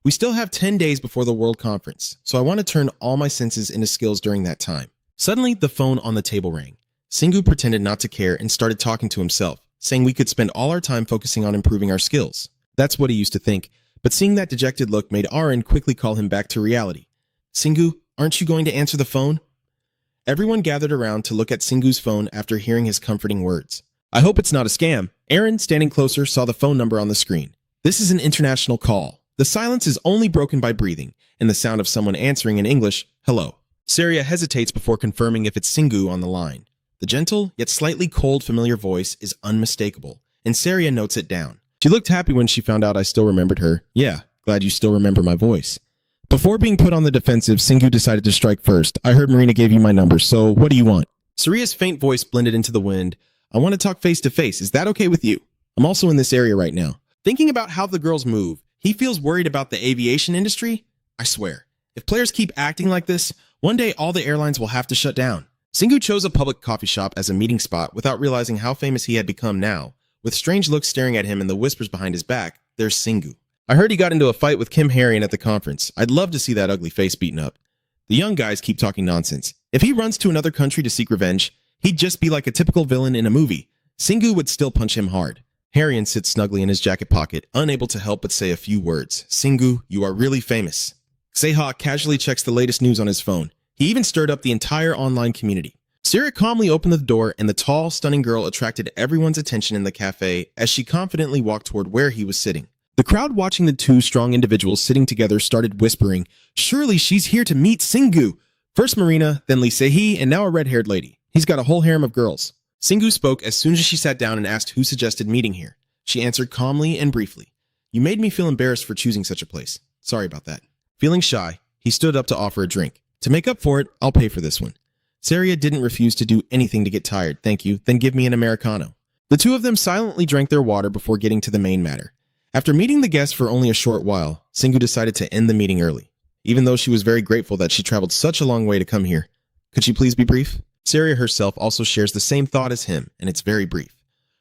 We still have 10 days before the World Conference, so I want to turn all my senses into skills during that time. Suddenly, the phone on the table rang. Singu pretended not to care and started talking to himself, saying we could spend all our time focusing on improving our skills. That's what he used to think, but seeing that dejected look made Aaron quickly call him back to reality. Singu, aren't you going to answer the phone? Everyone gathered around to look at Singu's phone after hearing his comforting words. I hope it's not a scam. Aaron, standing closer, saw the phone number on the screen. This is an international call. The silence is only broken by breathing and the sound of someone answering in English, hello. Saria hesitates before confirming if it's Singu on the line. The gentle, yet slightly cold, familiar voice is unmistakable, and Saria notes it down. She looked happy when she found out I still remembered her. Yeah, glad you still remember my voice. Before being put on the defensive, Singu decided to strike first. I heard Marina gave you my number, so what do you want? Saria's faint voice blended into the wind. I want to talk face to face. Is that okay with you? I'm also in this area right now. Thinking about how the girls move, he feels worried about the aviation industry? I swear, if players keep acting like this, one day all the airlines will have to shut down. Singu chose a public coffee shop as a meeting spot without realizing how famous he had become now. With strange looks staring at him and the whispers behind his back, there's Singu. I heard he got into a fight with Kim Harrion at the conference. I'd love to see that ugly face beaten up. The young guys keep talking nonsense. If he runs to another country to seek revenge, he'd just be like a typical villain in a movie. Singu would still punch him hard. Harrion sits snugly in his jacket pocket, unable to help but say a few words. Singu, you are really famous. Seha casually checks the latest news on his phone. He even stirred up the entire online community. Saria calmly opened the door, and the tall, stunning girl attracted everyone's attention in the cafe as she confidently walked toward where he was sitting. The crowd watching the 2 strong individuals sitting together started whispering, surely she's here to meet Singu. First Marina, then Lee Se-hee, and now a red-haired lady. He's got a whole harem of girls. Singu spoke as soon as she sat down and asked who suggested meeting here. She answered calmly and briefly. You made me feel embarrassed for choosing such a place. Sorry about that. Feeling shy, he stood up to offer a drink. To make up for it, I'll pay for this one. Saria didn't refuse to do anything to get tired. Thank you, then give me an Americano. The 2 of them silently drank their water before getting to the main matter. After meeting the guests for only a short while, Singu decided to end the meeting early, even though she was very grateful that she traveled such a long way to come here. Could she please be brief? Saria herself also shares the same thought as him, and it's very brief.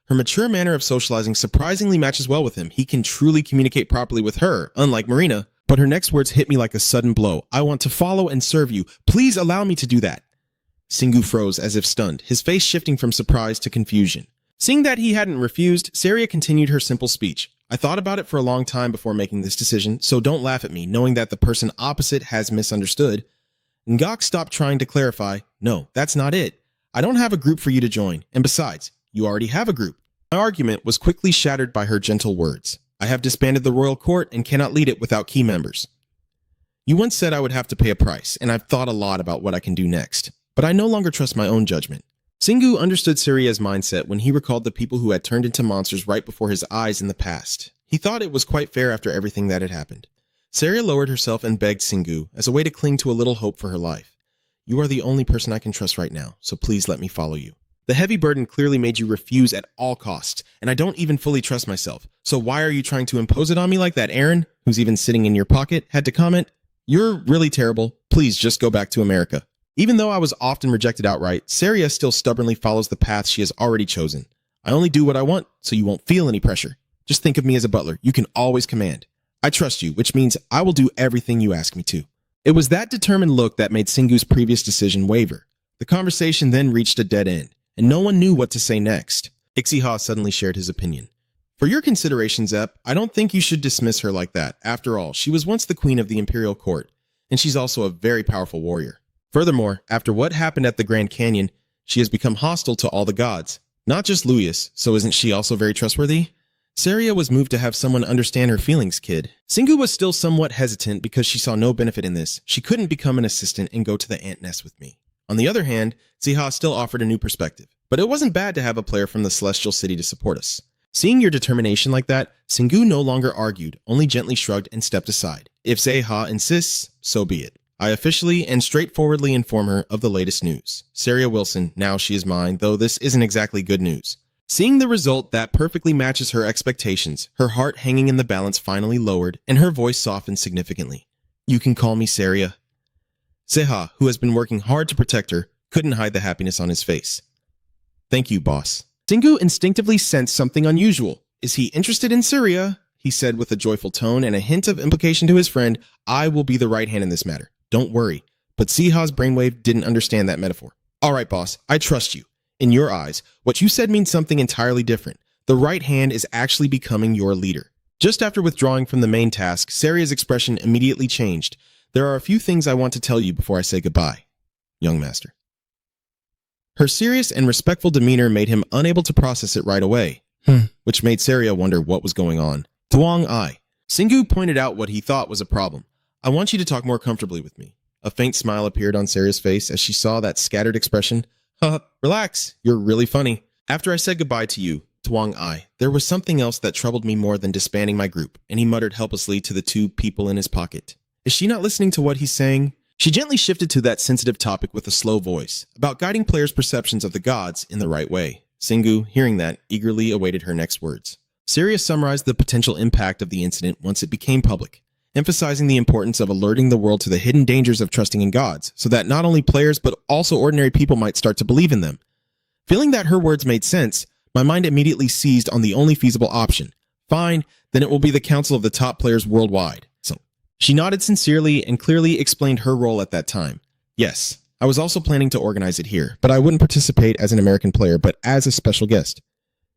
Her mature manner of socializing surprisingly matches well with him. He can truly communicate properly with her, unlike Marina, but her next words hit me like a sudden blow. I want to follow and serve you. Please allow me to do that. Singu froze as if stunned, his face shifting from surprise to confusion. Seeing that he hadn't refused, Saria continued her simple speech. I thought about it for a long time before making this decision, so don't laugh at me, knowing that the person opposite has misunderstood. Ngok stopped trying to clarify. No, that's not it. I don't have a group for you to join, and besides, you already have a group. My argument was quickly shattered by her gentle words. I have disbanded the royal court and cannot lead it without key members. You once said I would have to pay a price, and I've thought a lot about what I can do next. But I no longer trust my own judgment. Singu understood Saria's mindset when he recalled the people who had turned into monsters right before his eyes in the past. He thought it was quite fair after everything that had happened. Saria lowered herself and begged Singu as a way to cling to a little hope for her life. You are the only person I can trust right now, so please let me follow you. The heavy burden clearly made you refuse at all costs, and I don't even fully trust myself. So why are you trying to impose it on me like that Aaron, who's even sitting in your pocket, had to comment? You're really terrible. Please just go back to America. Even though I was often rejected outright, Saria still stubbornly follows the path she has already chosen. I only do what I want, so you won't feel any pressure. Just think of me as a butler. You can always command. I trust you, which means I will do everything you ask me to. It was that determined look that made Singu's previous decision waver. The conversation then reached a dead end, and no one knew what to say next. Ixiha suddenly shared his opinion. For your consideration, Zep, I don't think you should dismiss her like that. After all, she was once the queen of the Imperial Court, and she's also a very powerful warrior. Furthermore, after what happened at the Grand Canyon, she has become hostile to all the gods. Not just Luius, so isn't she also very trustworthy? Saria was moved to have someone understand her feelings, kid. Singu was still somewhat hesitant because she saw no benefit in this. She couldn't become an assistant and go to the ant nest with me. On the other hand, Ziha still offered a new perspective. But it wasn't bad to have a player from the Celestial City to support us. Seeing your determination like that, Singu no longer argued, only gently shrugged and stepped aside. If Zeha insists, so be it. I officially and straightforwardly inform her of the latest news. Saria Wilson, now she is mine, though this isn't exactly good news. Seeing the result that perfectly matches her expectations, her heart hanging in the balance finally lowered, and her voice softened significantly. You can call me Saria. Zeha, who has been working hard to protect her, couldn't hide the happiness on his face. Thank you, boss. Singu instinctively sensed something unusual. Is he interested in Saria? He said with a joyful tone and a hint of implication to his friend. I will be the right hand in this matter. Don't worry. But Zeha's brainwave didn't understand that metaphor. All right, boss, I trust you. In your eyes, what you said means something entirely different. The right hand is actually becoming your leader. Just after withdrawing from the main task, Saria's expression immediately changed. There are a few things I want to tell you before I say goodbye, young master. Her serious and respectful demeanor made him unable to process it right away, which made Saria wonder what was going on. Tuong I. Singu pointed out what he thought was a problem. I want you to talk more comfortably with me. A faint smile appeared on Saria's face as she saw that scattered expression. Relax, you're really funny. After I said goodbye to you, Tuong I, there was something else that troubled me more than disbanding my group, and he muttered helplessly to the two people in his pocket. Is she not listening to what he's saying? She gently shifted to that sensitive topic with a slow voice, about guiding players' perceptions of the gods in the right way. Singu, hearing that, eagerly awaited her next words. Saria summarized the potential impact of the incident once it became public, emphasizing the importance of alerting the world to the hidden dangers of trusting in gods, so that not only players but also ordinary people might start to believe in them. Feeling that her words made sense, my mind immediately seized on the only feasible option. Fine, then it will be the council of the top players worldwide. She nodded sincerely and clearly explained her role at that time. Yes, I was also planning to organize it here, but I wouldn't participate as an American player, but as a special guest.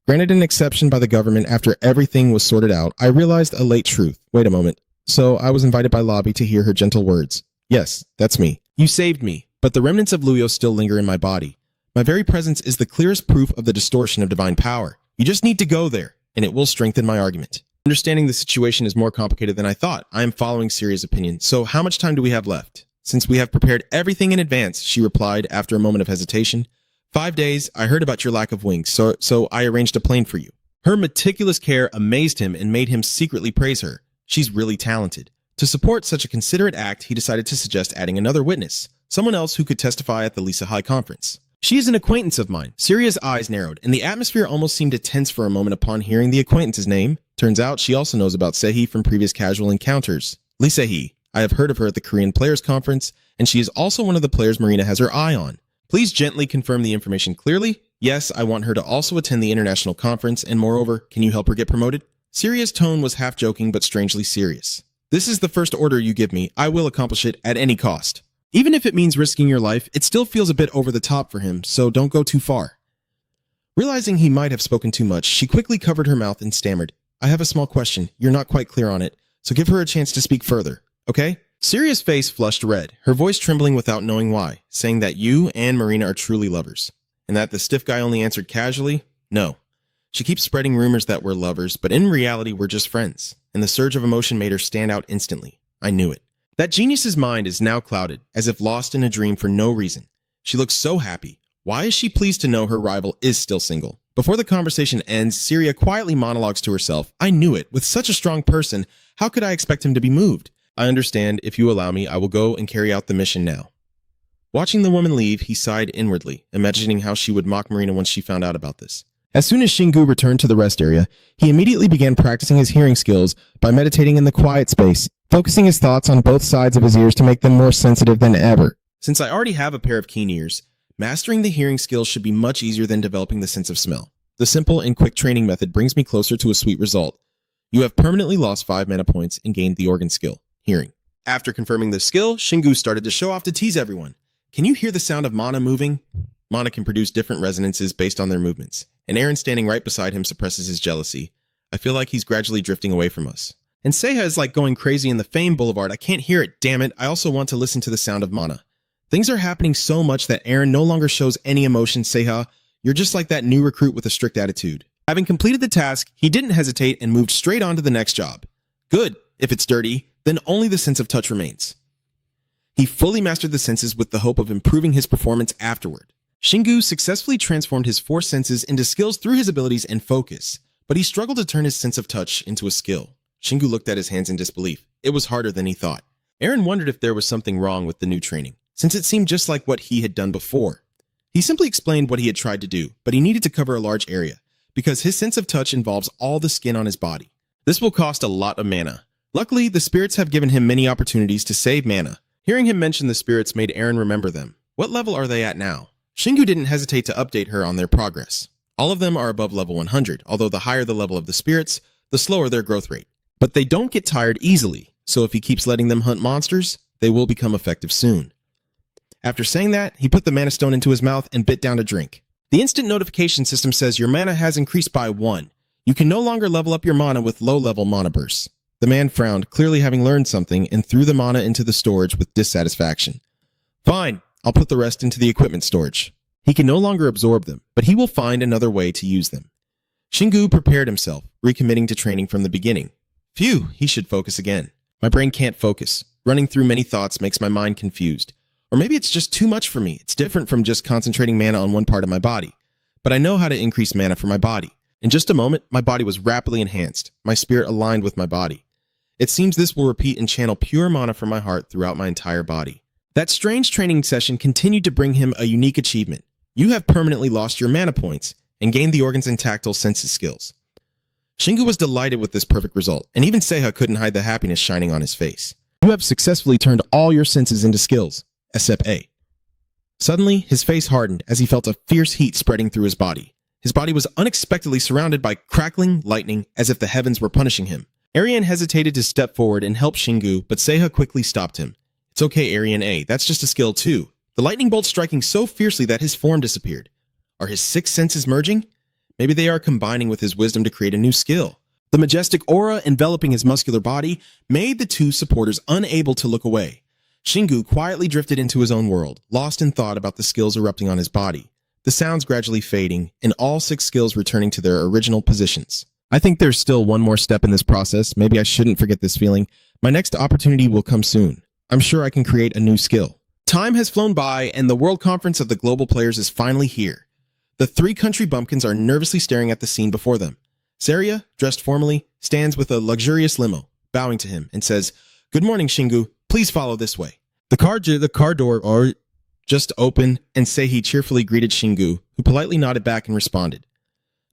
Granted an exception by the government after everything was sorted out, I realized a late truth. Wait a moment. So I was invited by Lobby to hear her gentle words. Yes, that's me. You saved me, but the remnants of Luyo still linger in my body. My very presence is the clearest proof of the distortion of divine power. You just need to go there, and it will strengthen my argument. Understanding the situation is more complicated than I thought. I am following Siria's opinion. So how much time do we have left? Since we have prepared everything in advance, she replied after a moment of hesitation. 5 days. I heard about your lack of wings, so I arranged a plane for you. Her meticulous care amazed him and made him secretly praise her. She's really talented. To support such a considerate act, he decided to suggest adding another witness, someone else who could testify at the Lisa High Conference. She is an acquaintance of mine. Siria's eyes narrowed, and the atmosphere almost seemed to tense for a moment upon hearing the acquaintance's name. Turns out she also knows about Sehi from previous casual encounters. Lee Sehi. I have heard of her at the Korean Players Conference, and she is also one of the players Marina has her eye on. Please gently confirm the information clearly. Yes, I want her to also attend the international conference, and moreover, can you help her get promoted? Siria's tone was half joking but strangely serious. This is the first order you give me. I will accomplish it at any cost. Even if it means risking your life, it still feels a bit over the top for him, so don't go too far. Realizing he might have spoken too much, she quickly covered her mouth and stammered. I have a small question. You're not quite clear on it, so give her a chance to speak further, okay? Siria's face flushed red, her voice trembling without knowing why, saying that you and Marina are truly lovers, and that the stiff guy only answered casually, no. She keeps spreading rumors that we're lovers, but in reality we're just friends, and the surge of emotion made her stand out instantly. I knew it. That genius's mind is now clouded, as if lost in a dream for no reason. She looks so happy. Why is she pleased to know her rival is still single? Before the conversation ends, Siria quietly monologues to herself. I knew it. With such a strong person, how could I expect him to be moved? I understand. If you allow me, I will go and carry out the mission now. Watching the woman leave, he sighed inwardly, imagining how she would mock Marina once she found out about this. As soon as Shingu returned to the rest area, he immediately began practicing his hearing skills by meditating in the quiet space, focusing his thoughts on both sides of his ears to make them more sensitive than ever. Since I already have a pair of keen ears, mastering the hearing skills should be much easier than developing the sense of smell. The simple and quick training method brings me closer to a sweet result. You have permanently lost 5 mana points and gained the organ skill, hearing. After confirming the skill, Shingu started to show off to tease everyone. Can you hear the sound of mana moving? Mana can produce different resonances based on their movements, and Eren standing right beside him suppresses his jealousy. I feel like he's gradually drifting away from us. And Seiha is like going crazy in the Fame Boulevard. I can't hear it, damn it. I also want to listen to the sound of Mana. Things are happening so much that Eren no longer shows any emotion. Seiha, you're just like that new recruit with a strict attitude. Having completed the task, he didn't hesitate and moved straight on to the next job. Good. If it's dirty, then only the sense of touch remains. He fully mastered the senses with the hope of improving his performance afterward. Shingu successfully transformed his 4 senses into skills through his abilities and focus, but he struggled to turn his sense of touch into a skill. Shingu looked at his hands in disbelief. It was harder than he thought. Eren wondered if there was something wrong with the new training, since it seemed just like what he had done before. He simply explained what he had tried to do, but he needed to cover a large area, because his sense of touch involves all the skin on his body. This will cost a lot of mana. Luckily, the spirits have given him many opportunities to save mana. Hearing him mention the spirits made Eren remember them. What level are they at now? Shingu didn't hesitate to update her on their progress. All of them are above level 100, although the higher the level of the spirits, the slower their growth rate. But they don't get tired easily, so if he keeps letting them hunt monsters, they will become effective soon. After saying that, he put the mana stone into his mouth and bit down a drink. The instant notification system says your mana has increased by 1. You can no longer level up your mana with low-level mana bursts. The man frowned, clearly having learned something, and threw the mana into the storage with dissatisfaction. Fine, I'll put the rest into the equipment storage. He can no longer absorb them, but he will find another way to use them. Shingu prepared himself, recommitting to training from the beginning. Phew, he should focus again. My brain can't focus. Running through many thoughts makes my mind confused. Or maybe it's just too much for me. It's different from just concentrating mana on one part of my body. But I know how to increase mana for my body. In just a moment, my body was rapidly enhanced. My spirit aligned with my body. It seems this will repeat and channel pure mana from my heart throughout my entire body. That strange training session continued to bring him a unique achievement. You have permanently lost your mana points and gained the organs and tactile senses skills. Shingu was delighted with this perfect result, and even Seiha couldn't hide the happiness shining on his face. You have successfully turned all your senses into skills, except A. Suddenly, his face hardened as he felt a fierce heat spreading through his body. His body was unexpectedly surrounded by crackling lightning as if the heavens were punishing him. Arian hesitated to step forward and help Shingu, but Seiha quickly stopped him. It's okay, Arian A. That's just a skill too. The lightning bolt striking so fiercely that his form disappeared. Are his 6 senses merging? Maybe they are combining with his wisdom to create a new skill. The majestic aura enveloping his muscular body made the two supporters unable to look away. Shingu quietly drifted into his own world, lost in thought about the skills erupting on his body. The sounds gradually fading, and all 6 skills returning to their original positions. I think there's still one more step in this process. Maybe I shouldn't forget this feeling. My next opportunity will come soon. I'm sure I can create a new skill. Time has flown by, and the World Conference of the Global Players is finally here. The 3 country bumpkins are nervously staring at the scene before them. Saria, dressed formally, stands with a luxurious limo, bowing to him, and says, "Good morning, Shingu. Please follow this way." The car door are just opened, and Seihi cheerfully greeted Shingu, who politely nodded back and responded.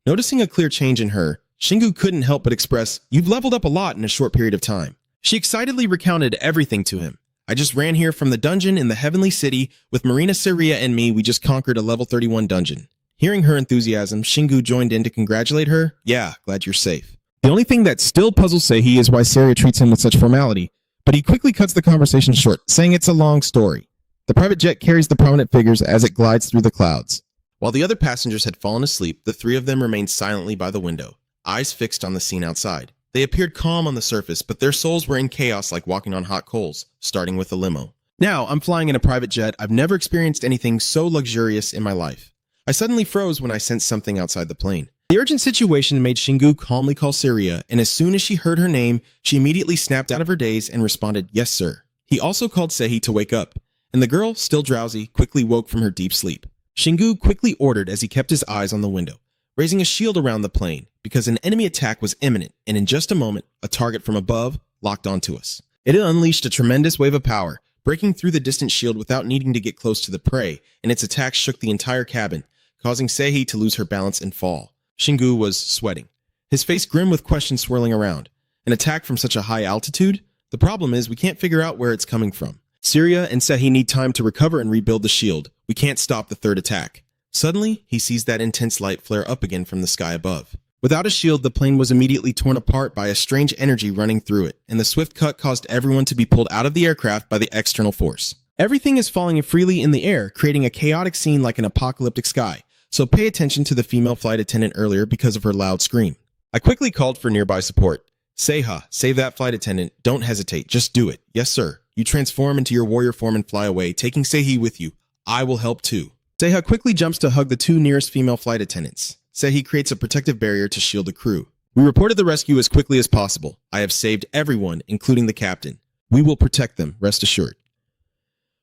Noticing a clear change in her, Shingu couldn't help but express, "You've leveled up a lot in a short period of time." She excitedly recounted everything to him. "I just ran here from the dungeon in the Heavenly City. With Marina, Saria, and me, we just conquered a level 31 dungeon." Hearing her enthusiasm, Shingu joined in to congratulate her. "Yeah, glad you're safe." The only thing that still puzzles Seihi is why Saria treats him with such formality, but he quickly cuts the conversation short, saying it's a long story. The private jet carries the prominent figures as it glides through the clouds. While the other passengers had fallen asleep, the 3 of them remained silently by the window, eyes fixed on the scene outside. They appeared calm on the surface, but their souls were in chaos like walking on hot coals, starting with the limo. Now, I'm flying in a private jet. I've never experienced anything so luxurious in my life. I suddenly froze when I sensed something outside the plane. The urgent situation made Shingu calmly call Saria, and as soon as she heard her name, she immediately snapped out of her daze and responded, "Yes, sir." He also called Seihi to wake up, and the girl, still drowsy, quickly woke from her deep sleep. Shingu quickly ordered as he kept his eyes on the window, raising a shield around the plane, because an enemy attack was imminent, and in just a moment, a target from above locked onto us. It unleashed a tremendous wave of power, breaking through the distant shield without needing to get close to the prey, and its attack shook the entire cabin, causing Seihi to lose her balance and fall. Shingu was sweating, his face grim with questions swirling around. An attack from such a high altitude? The problem is we can't figure out where it's coming from. Saria and Seihi need time to recover and rebuild the shield. We can't stop the 3rd attack. Suddenly, he sees that intense light flare up again from the sky above. Without a shield, the plane was immediately torn apart by a strange energy running through it, and the swift cut caused everyone to be pulled out of the aircraft by the external force. Everything is falling freely in the air, creating a chaotic scene like an apocalyptic sky, so pay attention to the female flight attendant earlier because of her loud scream. I quickly called for nearby support. Seiha, save that flight attendant. Don't hesitate. Just do it. Yes, sir. You transform into your warrior form and fly away, taking Seihi with you. I will help too. Seiha quickly jumps to hug the two nearest female flight attendants. Seihi creates a protective barrier to shield the crew. We reported the rescue as quickly as possible. I have saved everyone, including the captain. We will protect them, rest assured.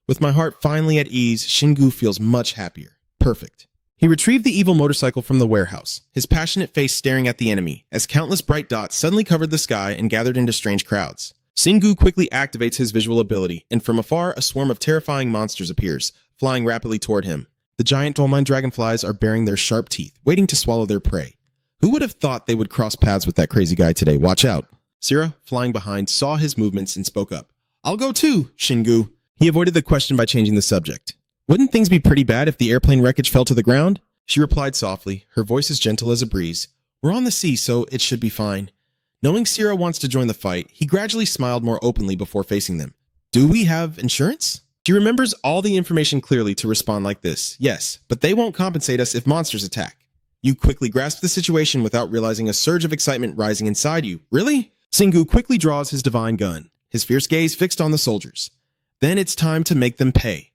With my heart finally at ease, Shingu feels much happier. Perfect. He retrieved the evil motorcycle from the warehouse, his passionate face staring at the enemy, as countless bright dots suddenly covered the sky and gathered into strange crowds. Shingu quickly activates his visual ability, and from afar, a swarm of terrifying monsters appears, flying rapidly toward him. The giant Dolmine dragonflies are baring their sharp teeth, waiting to swallow their prey. Who would have thought they would cross paths with that crazy guy today? Watch out. Sira, flying behind, saw his movements and spoke up. I'll go too, Shingu. He avoided the question by changing the subject. Wouldn't things be pretty bad if the airplane wreckage fell to the ground? She replied softly, her voice as gentle as a breeze. We're on the sea, so it should be fine. Knowing Sira wants to join the fight, he gradually smiled more openly before facing them. Do we have insurance? She remembers all the information clearly to respond like this. Yes, but they won't compensate us if monsters attack. You quickly grasp the situation without realizing a surge of excitement rising inside you. Really? Shingu quickly draws his divine gun, his fierce gaze fixed on the soldiers. Then it's time to make them pay.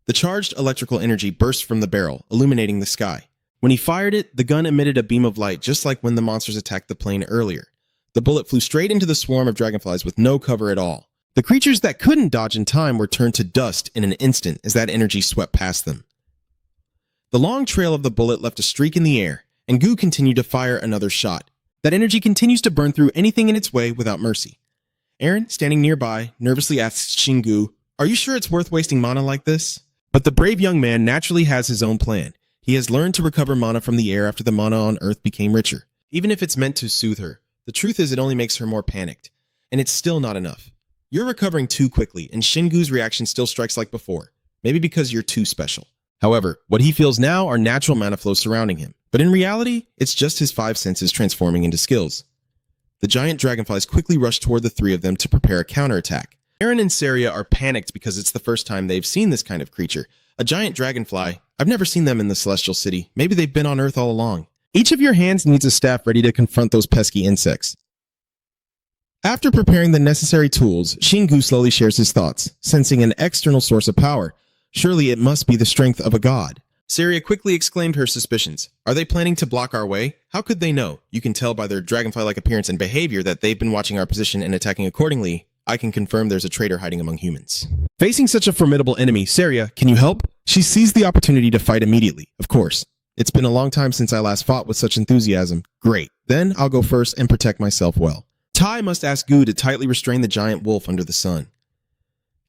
The charged electrical energy burst from the barrel, illuminating the sky. When he fired it, the gun emitted a beam of light just like when the monsters attacked the plane earlier. The bullet flew straight into the swarm of dragonflies with no cover at all. The creatures that couldn't dodge in time were turned to dust in an instant as that energy swept past them. The long trail of the bullet left a streak in the air, and Gu continued to fire another shot. That energy continues to burn through anything in its way without mercy. Aaron, standing nearby, nervously asks Shingu, Are you sure it's worth wasting mana like this? But the brave young man naturally has his own plan. He has learned to recover mana from the air after the mana on Earth became richer. Even if it's meant to soothe her, the truth is it only makes her more panicked. And it's still not enough. You're recovering too quickly, and Shingu's reaction still strikes like before. Maybe because you're too special. However, what he feels now are natural mana flows surrounding him. But in reality, it's just his five senses transforming into skills. The giant dragonflies quickly rush toward the three of them to prepare a counterattack. Aaron and Saria are panicked because it's the first time they've seen this kind of creature. A giant dragonfly. I've never seen them in the Celestial City. Maybe they've been on Earth all along. Each of your hands needs a staff ready to confront those pesky insects. After preparing the necessary tools, Shingu slowly shares his thoughts, sensing an external source of power. Surely it must be the strength of a god. Saria quickly exclaimed her suspicions. Are they planning to block our way? How could they know? You can tell by their dragonfly-like appearance and behavior that they've been watching our position and attacking accordingly. I can confirm there's a traitor hiding among humans. Facing such a formidable enemy, Saria, can you help? She seized the opportunity to fight immediately, of course. It's been a long time since I last fought with such enthusiasm. Great. Then I'll go first and protect myself well. Tai must ask Gu to tightly restrain the giant wolf under the sun.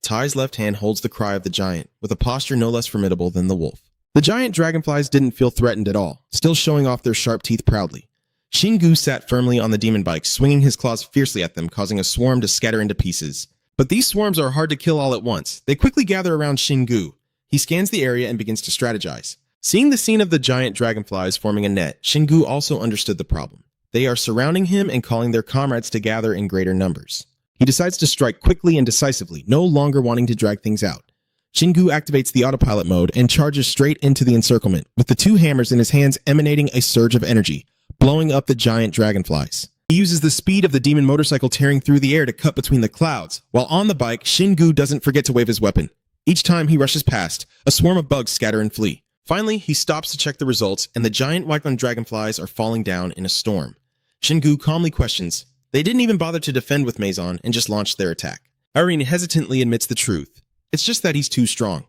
Tai's left hand holds the cry of the giant, with a posture no less formidable than the wolf. The giant dragonflies didn't feel threatened at all, still showing off their sharp teeth proudly. Shingu sat firmly on the demon bike, swinging his claws fiercely at them, causing a swarm to scatter into pieces. But these swarms are hard to kill all at once. They quickly gather around Shingu. He scans the area and begins to strategize. Seeing the scene of the giant dragonflies forming a net, Shingu also understood the problem. They are surrounding him and calling their comrades to gather in greater numbers. He decides to strike quickly and decisively, no longer wanting to drag things out. Shingu activates the autopilot mode and charges straight into the encirclement, with the two hammers in his hands emanating a surge of energy, blowing up the giant dragonflies. He uses the speed of the demon motorcycle tearing through the air to cut between the clouds. While on the bike, Shingu doesn't forget to wave his weapon. Each time he rushes past, a swarm of bugs scatter and flee. Finally, he stops to check the results, and the giant Wycliffe dragonflies are falling down in a storm. Shingu calmly questions. They didn't even bother to defend with Maison and just launched their attack. Irene hesitantly admits the truth. It's just that he's too strong.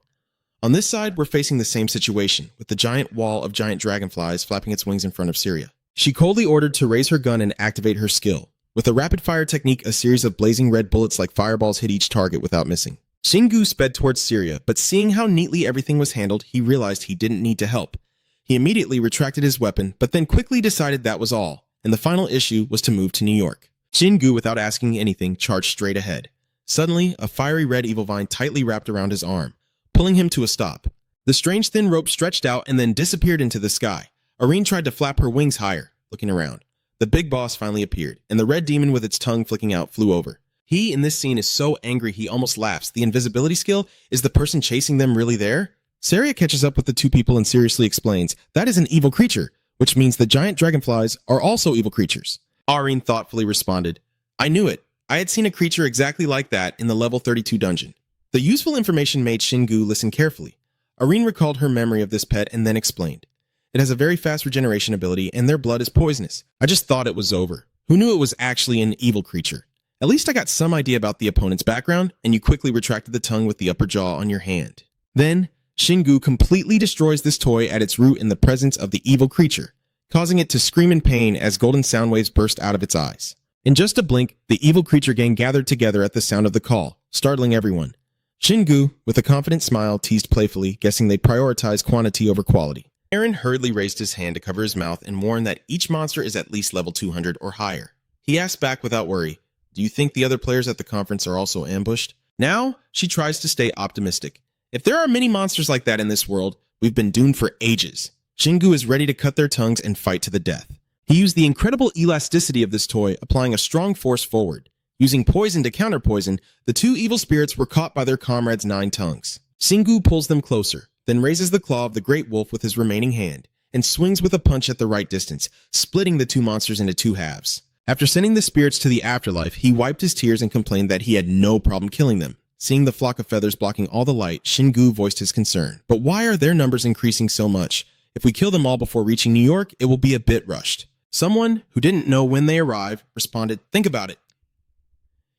On this side, we're facing the same situation, with the giant wall of giant dragonflies flapping its wings in front of Syria. She coldly ordered to raise her gun and activate her skill. With a rapid-fire technique, a series of blazing red bullets like fireballs hit each target without missing. Shingu sped towards Syria, but seeing how neatly everything was handled, he realized he didn't need to help. He immediately retracted his weapon, but then quickly decided that was all, and the final issue was to move to New York. Shingu, without asking anything, charged straight ahead. Suddenly, a fiery red evil vine tightly wrapped around his arm, pulling him to a stop. The strange thin rope stretched out and then disappeared into the sky. Irene tried to flap her wings higher, looking around. The big boss finally appeared, and the red demon with its tongue flicking out flew over. He in this scene is so angry he almost laughs. The invisibility skill? Is the person chasing them really there? Saria catches up with the two people and seriously explains, that is an evil creature, which means the giant dragonflies are also evil creatures. Areen thoughtfully responded, I knew it. I had seen a creature exactly like that in the level 32 dungeon. The useful information made Shingu listen carefully. Areen recalled her memory of this pet and then explained. It has a very fast regeneration ability and their blood is poisonous. I just thought it was over. Who knew it was actually an evil creature? At least I got some idea about the opponent's background, and you quickly retracted the tongue with the upper jaw on your hand. Then, Shingu completely destroys this toy at its root in the presence of the evil creature, causing it to scream in pain as golden sound waves burst out of its eyes. In just a blink, the evil creature gang gathered together at the sound of the call, startling everyone. Shingu, with a confident smile, teased playfully, guessing they prioritize quantity over quality. Aaron hurriedly raised his hand to cover his mouth and warned that each monster is at least level 200 or higher. He asked back without worry, do you think the other players at the conference are also ambushed? Now, she tries to stay optimistic. If there are many monsters like that in this world, we've been doomed for ages. Shingu is ready to cut their tongues and fight to the death. He used the incredible elasticity of this toy, applying a strong force forward. Using poison to counter poison, the two evil spirits were caught by their comrades' 9 tongues. Shingu pulls them closer, then raises the claw of the great wolf with his remaining hand, and swings with a punch at the right distance, splitting the two monsters into 2 halves. After sending the spirits to the afterlife, he wiped his tears and complained that he had no problem killing them. Seeing the flock of feathers blocking all the light, Shingu voiced his concern. But why are their numbers increasing so much? If we kill them all before reaching New York, it will be a bit rushed. Someone, who didn't know when they arrive, responded, think about it.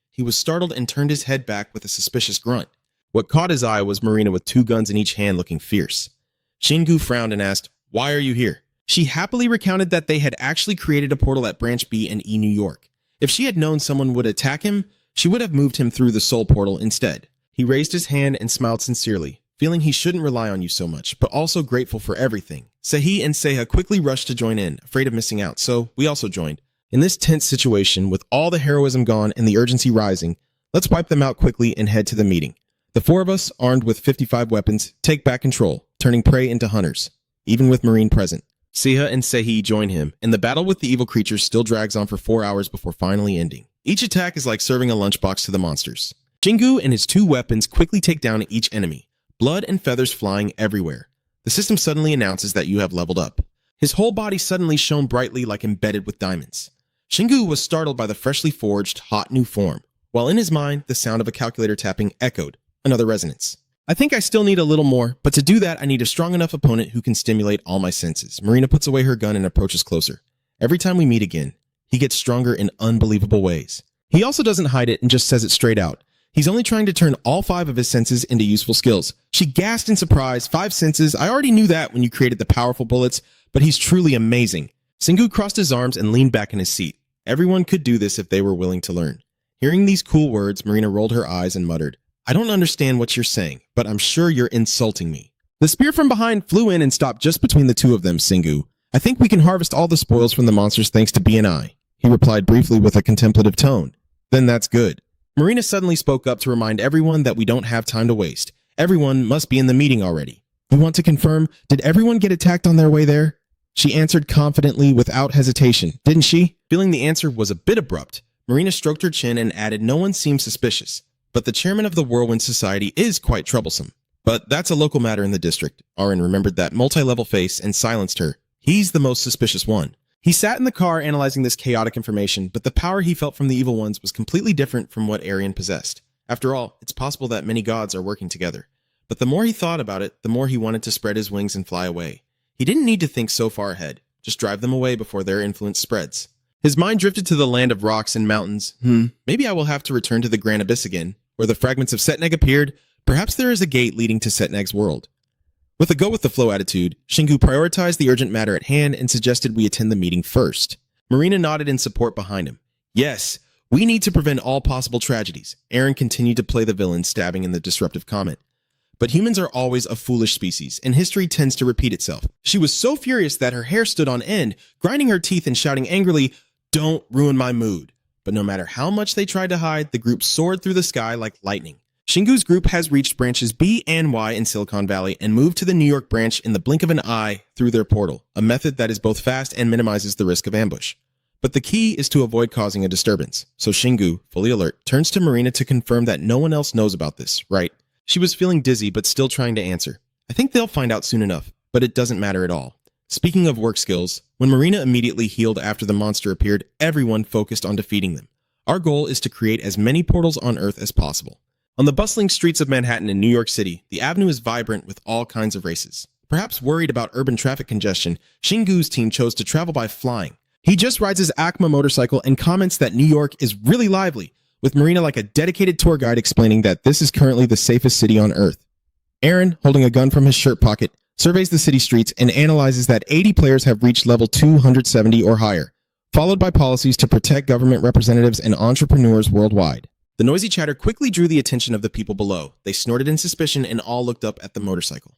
He was startled and turned his head back with a suspicious grunt. What caught his eye was Marina with 2 guns in each hand looking fierce. Shingu frowned and asked, why are you here? She happily recounted that they had actually created a portal at Branch B in E, New York. If she had known someone would attack him, she would have moved him through the soul portal instead. He raised his hand and smiled sincerely, feeling he shouldn't rely on you so much, but also grateful for everything. Sehi and Seha quickly rushed to join in, afraid of missing out, so we also joined. In this tense situation, with all the heroism gone and the urgency rising, let's wipe them out quickly and head to the meeting. The 4 of us, armed with 55 weapons, take back control, turning prey into hunters, even with Marine present. Seha and Sehi join him, and the battle with the evil creatures still drags on for 4 hours before finally ending. Each attack is like serving a lunchbox to the monsters. Shingu and his 2 weapons quickly take down each enemy, blood and feathers flying everywhere. The system suddenly announces that you have leveled up. His whole body suddenly shone brightly like embedded with diamonds. Shingu was startled by the freshly forged, hot new form, while in his mind, the sound of a calculator tapping echoed, another resonance. I think I still need a little more, but to do that, I need a strong enough opponent who can stimulate all my senses. Marina puts away her gun and approaches closer. Every time we meet again, he gets stronger in unbelievable ways. He also doesn't hide it and just says it straight out. He's only trying to turn all 5 of his senses into useful skills. She gasped in surprise. 5 senses. I already knew that when you created the powerful bullets, but he's truly amazing. Shingu crossed his arms and leaned back in his seat. Everyone could do this if they were willing to learn. Hearing these cool words, Marina rolled her eyes and muttered, I don't understand what you're saying, but I'm sure you're insulting me. The spear from behind flew in and stopped just between the 2 of them, Shingu. I think we can harvest all the spoils from the monsters thanks to B&I. He replied briefly with a contemplative tone. Then that's good. Marina suddenly spoke up to remind everyone that we don't have time to waste. Everyone must be in the meeting already. We want to confirm, did everyone get attacked on their way there? She answered confidently without hesitation, didn't she? Feeling the answer was a bit abrupt, Marina stroked her chin and added no one seemed suspicious. But the chairman of the Whirlwind Society is quite troublesome. But that's a local matter in the district. Aaron remembered that multi-level face and silenced her. He's the most suspicious one. He sat in the car analyzing this chaotic information, but the power he felt from the evil ones was completely different from what Aryan possessed. After all, it's possible that many gods are working together. But the more he thought about it, the more he wanted to spread his wings and fly away. He didn't need to think so far ahead. Just drive them away before their influence spreads. His mind drifted to the land of rocks and mountains. Maybe I will have to return to the Grand Abyss again, where the fragments of Setneg appeared. Perhaps there is a gate leading to Setneg's world. With a go-with-the-flow attitude, Shingu prioritized the urgent matter at hand and suggested we attend the meeting first. Marina nodded in support behind him. Yes, we need to prevent all possible tragedies. Aaron continued to play the villain, stabbing in the disruptive comment. But humans are always a foolish species, and history tends to repeat itself. She was so furious that her hair stood on end, grinding her teeth and shouting angrily, "Don't ruin my mood." But no matter how much they tried to hide, the group soared through the sky like lightning. Shingu's group has reached branches B and Y in Silicon Valley and moved to the New York branch in the blink of an eye through their portal, a method that is both fast and minimizes the risk of ambush. But the key is to avoid causing a disturbance. So Shingu, fully alert, turns to Marina to confirm that no one else knows about this, right? She was feeling dizzy but still trying to answer. I think they'll find out soon enough, but it doesn't matter at all. Speaking of work skills, when Marina immediately healed after the monster appeared, everyone focused on defeating them. Our goal is to create as many portals on Earth as possible. On the bustling streets of Manhattan in New York City, the avenue is vibrant with all kinds of races. Perhaps worried about urban traffic congestion, Shingu's team chose to travel by flying. He just rides his Acma motorcycle and comments that New York is really lively, with Marina like a dedicated tour guide explaining that this is currently the safest city on Earth. Aaron, holding a gun from his shirt pocket, surveys the city streets and analyzes that 80 players have reached level 270 or higher, followed by policies to protect government representatives and entrepreneurs worldwide. The noisy chatter quickly drew the attention of the people below. They snorted in suspicion and all looked up at the motorcycle.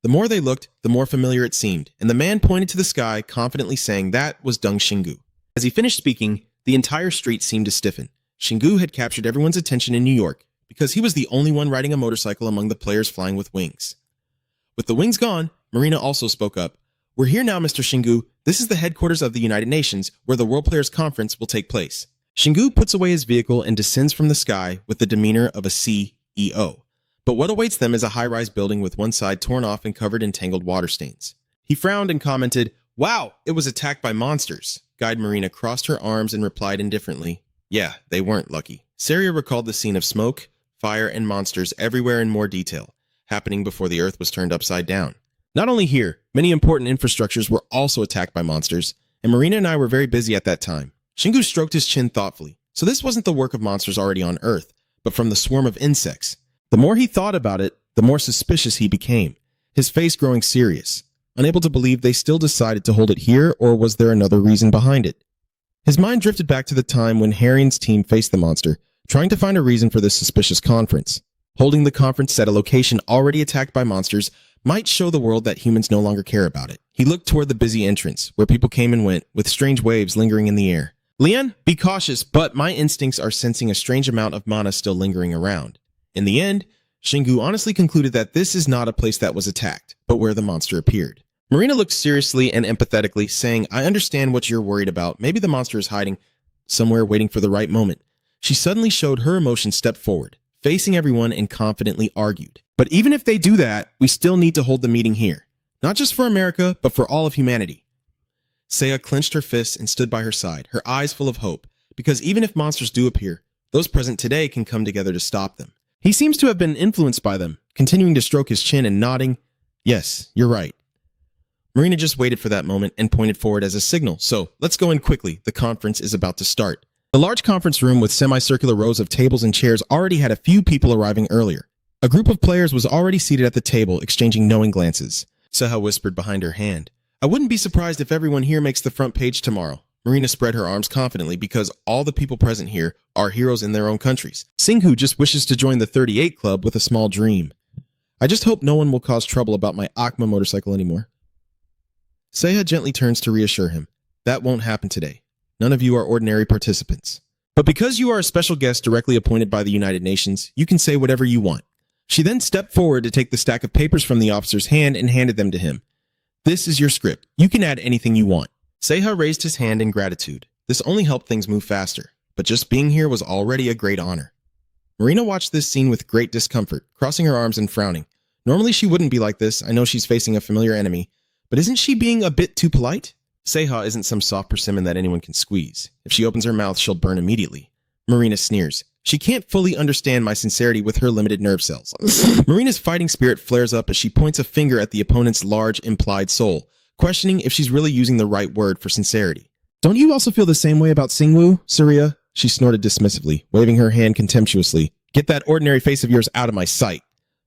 The more they looked, the more familiar it seemed, and the man pointed to the sky, confidently saying that was Dung Shingu. As he finished speaking, the entire street seemed to stiffen. Shingu had captured everyone's attention in New York because he was the only one riding a motorcycle among the players flying with wings. With the wings gone, Marina also spoke up. "We're here now, Mr. Shingu. This is the headquarters of the United Nations, where the World Players Conference will take place." Shingu puts away his vehicle and descends from the sky with the demeanor of a CEO. But what awaits them is a high-rise building with one side torn off and covered in tangled water stains. He frowned and commented, "Wow, it was attacked by monsters." Guide Marina crossed her arms and replied indifferently, "Yeah, they weren't lucky." Saria recalled the scene of smoke, fire, and monsters everywhere in more detail, happening before the Earth was turned upside down. Not only here, many important infrastructures were also attacked by monsters, and Marina and I were very busy at that time. Shingu stroked his chin thoughtfully. So this wasn't the work of monsters already on Earth, but from the swarm of insects. The more he thought about it, the more suspicious he became, his face growing serious, unable to believe they still decided to hold it here, or was there another reason behind it? His mind drifted back to the time when Herring's team faced the monster, trying to find a reason for this suspicious conference. Holding the conference at a location already attacked by monsters might show the world that humans no longer care about it. He looked toward the busy entrance, where people came and went, with strange waves lingering in the air. "Lian, be cautious, but my instincts are sensing a strange amount of mana still lingering around." In the end, Shingu honestly concluded that this is not a place that was attacked, but where the monster appeared. Marina looked seriously and empathetically, saying, "I understand what you're worried about. Maybe the monster is hiding somewhere waiting for the right moment." She suddenly showed her emotion stepped forward, facing everyone and confidently argued. "But even if they do that, we still need to hold the meeting here. Not just for America, but for all of humanity." Seiya clenched her fists and stood by her side, her eyes full of hope, because even if monsters do appear, those present today can come together to stop them. He seems to have been influenced by them, continuing to stroke his chin and nodding. "Yes, you're right." Marina just waited for that moment and pointed forward as a signal. "So, let's go in quickly. The conference is about to start." The large conference room with semicircular rows of tables and chairs already had a few people arriving earlier. A group of players was already seated at the table, exchanging knowing glances. Seha whispered behind her hand, "I wouldn't be surprised if everyone here makes the front page tomorrow." Marina spread her arms confidently because all the people present here are heroes in their own countries. Singhu just wishes to join the 38 Club with a small dream. "I just hope no one will cause trouble about my Acma motorcycle anymore." Seiya gently turns to reassure him. "That won't happen today. None of you are ordinary participants. But because you are a special guest directly appointed by the United Nations, you can say whatever you want." She then stepped forward to take the stack of papers from the officer's hand and handed them to him. "This is your script. You can add anything you want." Seiya raised his hand in gratitude. This only helped things move faster, but just being here was already a great honor. Marina watched this scene with great discomfort, crossing her arms and frowning. Normally she wouldn't be like this. I know she's facing a familiar enemy, but isn't she being a bit too polite? Seiya isn't some soft persimmon that anyone can squeeze. If she opens her mouth, she'll burn immediately. Marina sneers. She can't fully understand my sincerity with her limited nerve cells. Marina's fighting spirit flares up as she points a finger at the opponent's large implied soul, questioning if she's really using the right word for sincerity. "Don't you also feel the same way about Singwoo, Surya?" She snorted dismissively, waving her hand contemptuously. "Get that ordinary face of yours out of my sight."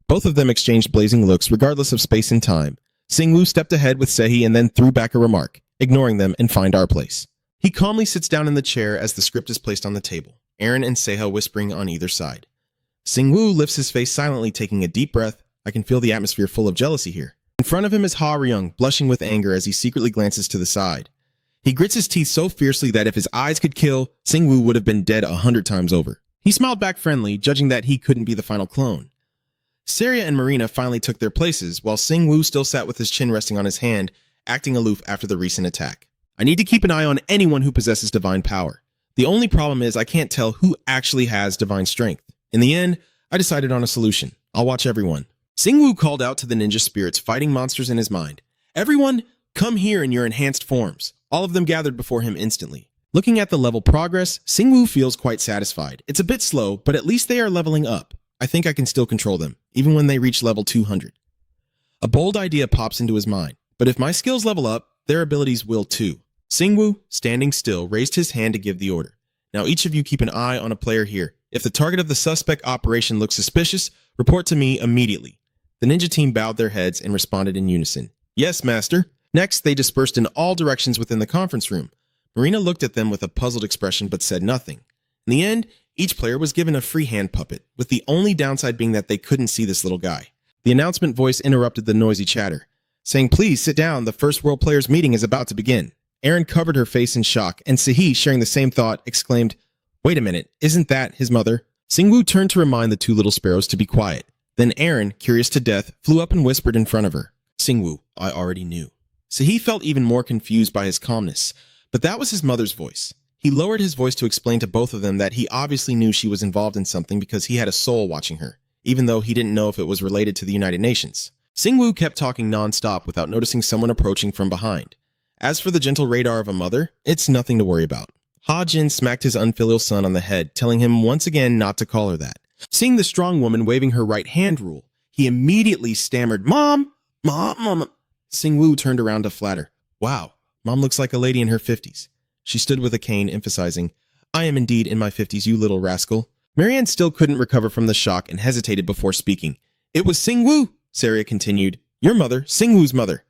Both of them exchanged blazing looks, regardless of space and time. Singwoo stepped ahead with Sehi and then threw back a remark, ignoring them and find our place. He calmly sits down in the chair as the script is placed on the table, Aaron and Seiya whispering on either side. Singwoo lifts his face silently, taking a deep breath. I can feel the atmosphere full of jealousy here. In front of him is Ha Ryung, blushing with anger as he secretly glances to the side. He grits his teeth so fiercely that if his eyes could kill, Singwoo would have been dead 100 times over. He smiled back friendly, judging that he couldn't be the final clone. Saria and Marina finally took their places, while Singwoo still sat with his chin resting on his hand, acting aloof after the recent attack. I need to keep an eye on anyone who possesses divine power. The only problem is I can't tell who actually has divine strength. In the end, I decided on a solution. I'll watch everyone. Singwoo called out to the ninja spirits fighting monsters in his mind. Everyone, come here in your enhanced forms. All of them gathered before him instantly. Looking at the level progress, Singwoo feels quite satisfied. It's a bit slow, but at least they are leveling up. I think I can still control them, even when they reach level 200. A bold idea pops into his mind, but if my skills level up, their abilities will too. Singwoo, standing still, raised his hand to give the order. Now each of you keep an eye on a player here. If the target of the suspect operation looks suspicious, report to me immediately. The ninja team bowed their heads and responded in unison. Yes, master. Next, they dispersed in all directions within the conference room. Marina looked at them with a puzzled expression but said nothing. In the end, each player was given a free hand puppet, with the only downside being that they couldn't see this little guy. The announcement voice interrupted the noisy chatter, saying, "Please sit down, the first world players meeting is about to begin." Aaron covered her face in shock, and Sahi, sharing the same thought, exclaimed, "Wait a minute, isn't that his mother?" Singwoo turned to remind the two little sparrows to be quiet. Then Aaron, curious to death, flew up and whispered in front of her, "Singwoo, I already knew." Sahi felt even more confused by his calmness, but that was his mother's voice. He lowered his voice to explain to both of them that he obviously knew she was involved in something because he had a soul watching her, even though he didn't know if it was related to the United Nations. Singwoo kept talking non-stop without noticing someone approaching from behind. As for the gentle radar of a mother, it's nothing to worry about. Ha-jin smacked his unfilial son on the head, telling him once again not to call her that. Seeing the strong woman waving her right hand rule, he immediately stammered, "Mom! Mom!" Singwoo turned around to flatter. "Wow, Mom looks like a lady in her 50s. She stood with a cane, emphasizing, "I am indeed in my 50s, you little rascal." Marianne still couldn't recover from the shock and hesitated before speaking. "It was Singwoo," Saria continued. "Your mother, Singwoo's mother."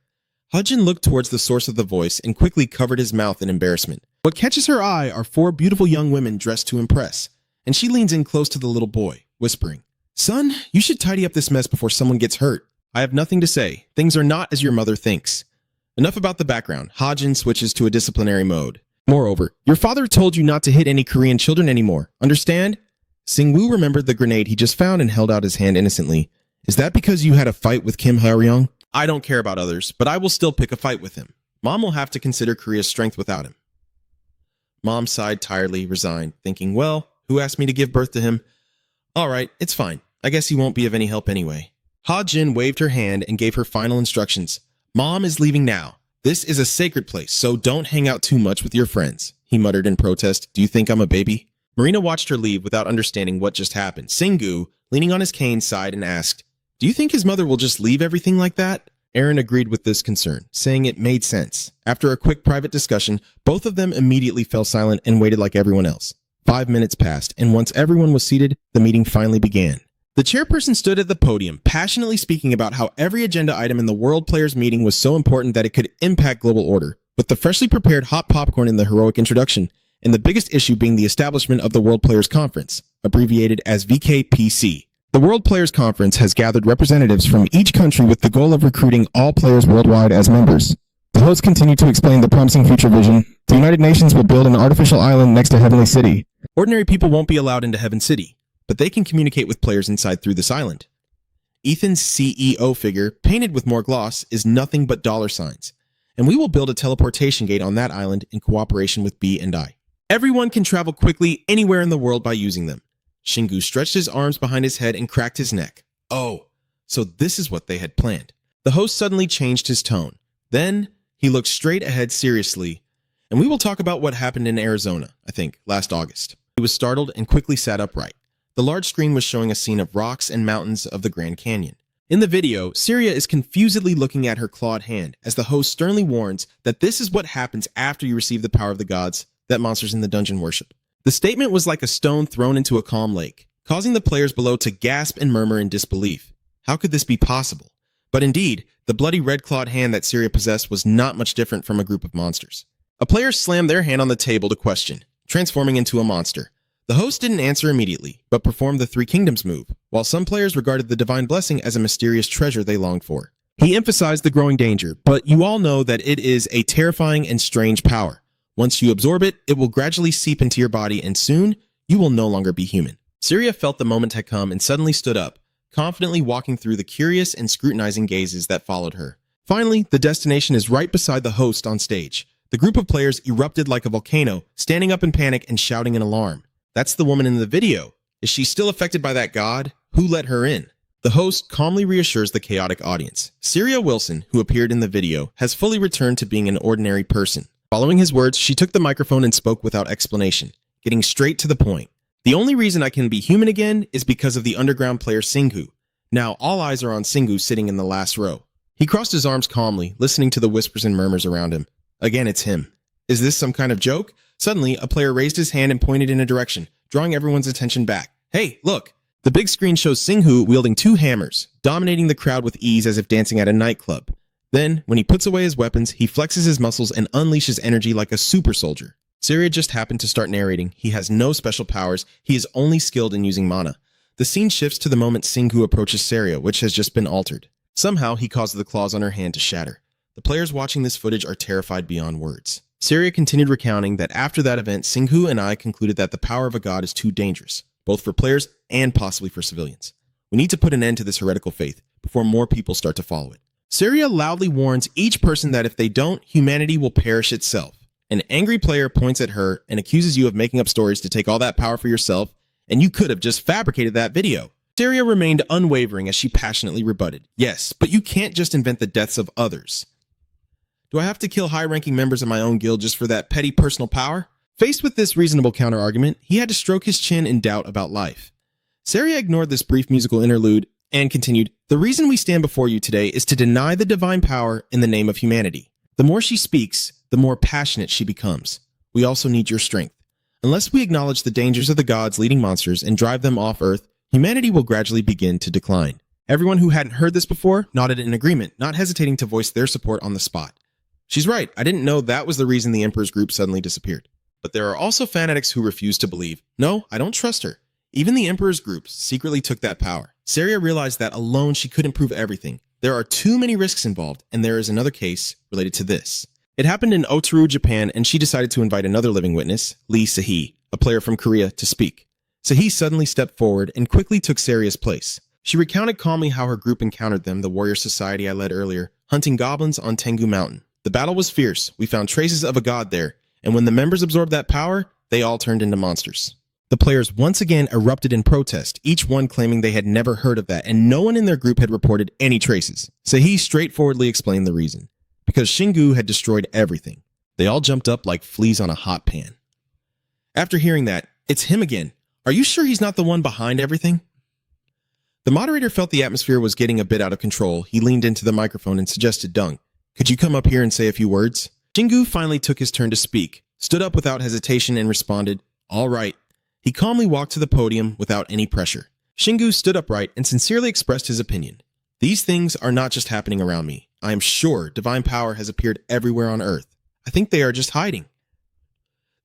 Ha-jin looked towards the source of the voice and quickly covered his mouth in embarrassment. What catches her eye are four beautiful young women dressed to impress, and she leans in close to the little boy, whispering, "Son, you should tidy up this mess before someone gets hurt. I have nothing to say. Things are not as your mother thinks." Enough about the background. Ha-jin switches to a disciplinary mode. "Moreover, your father told you not to hit any Korean children anymore. Understand?" Singwoo remembered the grenade he just found and held out his hand innocently. "Is that because you had a fight with Kim Ha-ryung?" "I don't care about others, but I will still pick a fight with him. Mom will have to consider Korea's strength without him." Mom sighed tiredly, resigned, thinking, "Well, who asked me to give birth to him? All right, it's fine. I guess he won't be of any help anyway." Ha-jin waved her hand and gave her final instructions. "Mom is leaving now. This is a sacred place, so don't hang out too much with your friends," he muttered in protest. "Do you think I'm a baby?" Marina watched her leave without understanding what just happened. Singwoo, leaning on his cane, sighed and asked, "Do you think his mother will just leave everything like that?" Aaron agreed with this concern, saying it made sense. After a quick private discussion, both of them immediately fell silent and waited like everyone else. 5 minutes passed, and once everyone was seated, the meeting finally began. The chairperson stood at the podium, passionately speaking about how every agenda item in the World Players meeting was so important that it could impact global order, with the freshly prepared hot popcorn in the heroic introduction, and the biggest issue being the establishment of the World Players Conference, abbreviated as VKPC. The World Players Conference has gathered representatives from each country with the goal of recruiting all players worldwide as members. The host continued to explain the promising future vision. The United Nations will build an artificial island next to Heavenly City. Ordinary people won't be allowed into Heaven City, but they can communicate with players inside through this island. Ethan's CEO figure, painted with more gloss, is nothing but dollar signs, and we will build a teleportation gate on that island in cooperation with B and I. Everyone can travel quickly anywhere in the world by using them. Shingu stretched his arms behind his head and cracked his neck. Oh, so this is what they had planned. The host suddenly changed his tone. Then he looked straight ahead seriously, and we will talk about what happened in Arizona, I think, last August. He was startled and quickly sat upright. The large screen was showing a scene of rocks and mountains of the Grand Canyon. In the video, Syria is confusedly looking at her clawed hand as the host sternly warns that this is what happens after you receive the power of the gods that monsters in the dungeon worship. The statement was like a stone thrown into a calm lake, causing the players below to gasp and murmur in disbelief. How could this be possible? But indeed, the bloody red-clawed hand that Syria possessed was not much different from a group of monsters. A player slammed their hand on the table to question, transforming into a monster. The host didn't answer immediately, but performed the Three Kingdoms move, while some players regarded the divine blessing as a mysterious treasure they longed for. He emphasized the growing danger, but you all know that it is a terrifying and strange power. Once you absorb it, it will gradually seep into your body, and soon, you will no longer be human. Syria felt the moment had come and suddenly stood up, confidently walking through the curious and scrutinizing gazes that followed her. Finally, the destination is right beside the host on stage. The group of players erupted like a volcano, standing up in panic and shouting in alarm. That's the woman in the video. Is she still affected by that god? Who let her in? The host calmly reassures the chaotic audience. Syria Wilson, who appeared in the video, has fully returned to being an ordinary person. Following his words, she took the microphone and spoke without explanation, getting straight to the point. The only reason I can be human again is because of the underground player Singhu. Now all eyes are on Singhu sitting in the last row. He crossed his arms calmly, listening to the whispers and murmurs around him. Again, it's him. Is this some kind of joke? Suddenly, a player raised his hand and pointed in a direction, drawing everyone's attention back. Hey, look! The big screen shows Singhu wielding 2 hammers, dominating the crowd with ease as if dancing at a nightclub. Then, when he puts away his weapons, he flexes his muscles and unleashes energy like a super soldier. Syria just happened to start narrating. He has no special powers. He is only skilled in using mana. The scene shifts to the moment Singhu approaches Syria, which has just been altered. Somehow, he causes the claws on her hand to shatter. The players watching this footage are terrified beyond words. Syria continued recounting that after that event, Singhu and I concluded that the power of a god is too dangerous, both for players and possibly for civilians. We need to put an end to this heretical faith before more people start to follow it. Syria loudly warns each person that if they don't, humanity will perish itself. An angry player points at her and accuses you of making up stories to take all that power for yourself, and you could have just fabricated that video. Syria remained unwavering as she passionately rebutted. Yes, but you can't just invent the deaths of others. Do I have to kill high-ranking members of my own guild just for that petty personal power? Faced with this reasonable counter-argument, he had to stroke his chin in doubt about life. Syria ignored this brief musical interlude and continued, "The reason we stand before you today is to deny the divine power in the name of humanity. The more she speaks, the more passionate she becomes. We also need your strength. Unless we acknowledge the dangers of the gods leading monsters and drive them off Earth, humanity will gradually begin to decline." Everyone who hadn't heard this before nodded in agreement, not hesitating to voice their support on the spot. She's right, I didn't know that was the reason the Emperor's group suddenly disappeared. But there are also fanatics who refuse to believe. No, I don't trust her. Even the Emperor's group secretly took that power. Syria realized that alone she couldn't prove everything. There are too many risks involved, and there is another case related to this. It happened in Otaru, Japan, and she decided to invite another living witness, Lee Sahi, a player from Korea, to speak. Sahi suddenly stepped forward and quickly took Syria's place. She recounted calmly how her group encountered them, the warrior society I led earlier, hunting goblins on Tengu Mountain. The battle was fierce. We found traces of a god there, and when the members absorbed that power, they all turned into monsters. The players once again erupted in protest, each one claiming they had never heard of that, and no one in their group had reported any traces. Sahi straightforwardly explained the reason. Because Shingu had destroyed everything. They all jumped up like fleas on a hot pan. After hearing that, it's him again. Are you sure he's not the one behind everything? The moderator felt the atmosphere was getting a bit out of control. He leaned into the microphone and suggested Dung. Could you come up here and say a few words? Shingu finally took his turn to speak, stood up without hesitation and responded, "All right." He calmly walked to the podium without any pressure. Shingu stood upright and sincerely expressed his opinion. "These things are not just happening around me. I am sure divine power has appeared everywhere on Earth. I think they are just hiding."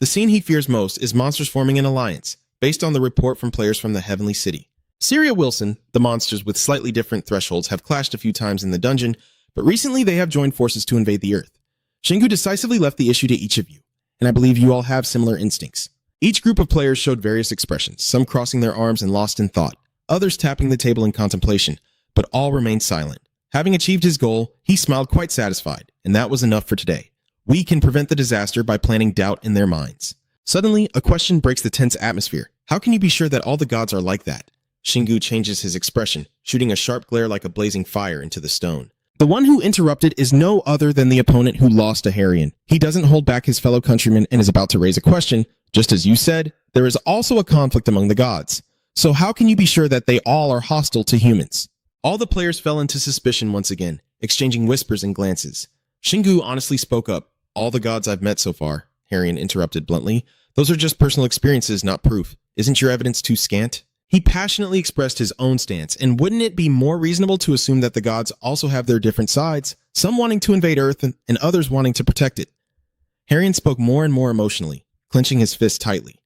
The scene he fears most is monsters forming an alliance, based on the report from players from the Heavenly City. Syria Wilson, the monsters with slightly different thresholds, have clashed a few times in the dungeon, but recently they have joined forces to invade the Earth. Shingu decisively left the issue to each of you, and I believe you all have similar instincts. Each group of players showed various expressions, some crossing their arms and lost in thought, others tapping the table in contemplation, but all remained silent. Having achieved his goal, he smiled quite satisfied, and that was enough for today. We can prevent the disaster by planting doubt in their minds. Suddenly, a question breaks the tense atmosphere. How can you be sure that all the gods are like that? Shingu changes his expression, shooting a sharp glare like a blazing fire into the stone. The one who interrupted is no other than the opponent who lost to Harrion. He doesn't hold back his fellow countrymen and is about to raise a question. Just as you said, there is also a conflict among the gods. So how can you be sure that they all are hostile to humans? All the players fell into suspicion once again, exchanging whispers and glances. Shingu honestly spoke up. "All the gods I've met so far," Harrion interrupted bluntly. "Those are just personal experiences, not proof. Isn't your evidence too scant?" He passionately expressed his own stance, and wouldn't it be more reasonable to assume that the gods also have their different sides, some wanting to invade Earth and others wanting to protect it? Harrion spoke more and more emotionally, clenching his fist tightly.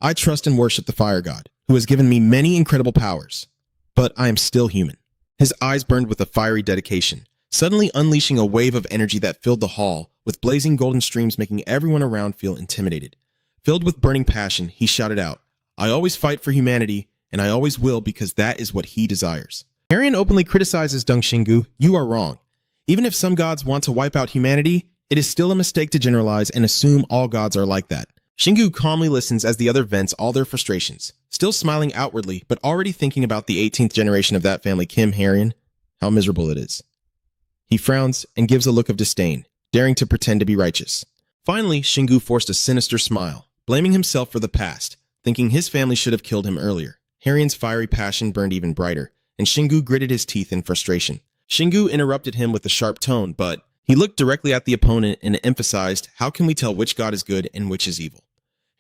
"I trust and worship the fire god, who has given me many incredible powers, but I am still human." His eyes burned with a fiery dedication, suddenly unleashing a wave of energy that filled the hall, with blazing golden streams making everyone around feel intimidated. Filled with burning passion, he shouted out, "I always fight for humanity, and I always will because that is what he desires." Harrion openly criticizes Dung Shingu. "You are wrong. Even if some gods want to wipe out humanity, It is still a mistake to generalize and assume all gods are like that. Shingu calmly listens as the other vents all their frustrations, still smiling outwardly, but already thinking about the 18th generation of that family, Kim Harrion, how miserable it is. He frowns and gives a look of disdain, daring to pretend to be righteous. Finally, Shingu forced a sinister smile, blaming himself for the past, thinking his family should have killed him earlier. Harrion's fiery passion burned even brighter, and Shingu gritted his teeth in frustration. Shingu interrupted him with a sharp tone, but he looked directly at the opponent and emphasized, how can we tell which god is good and which is evil?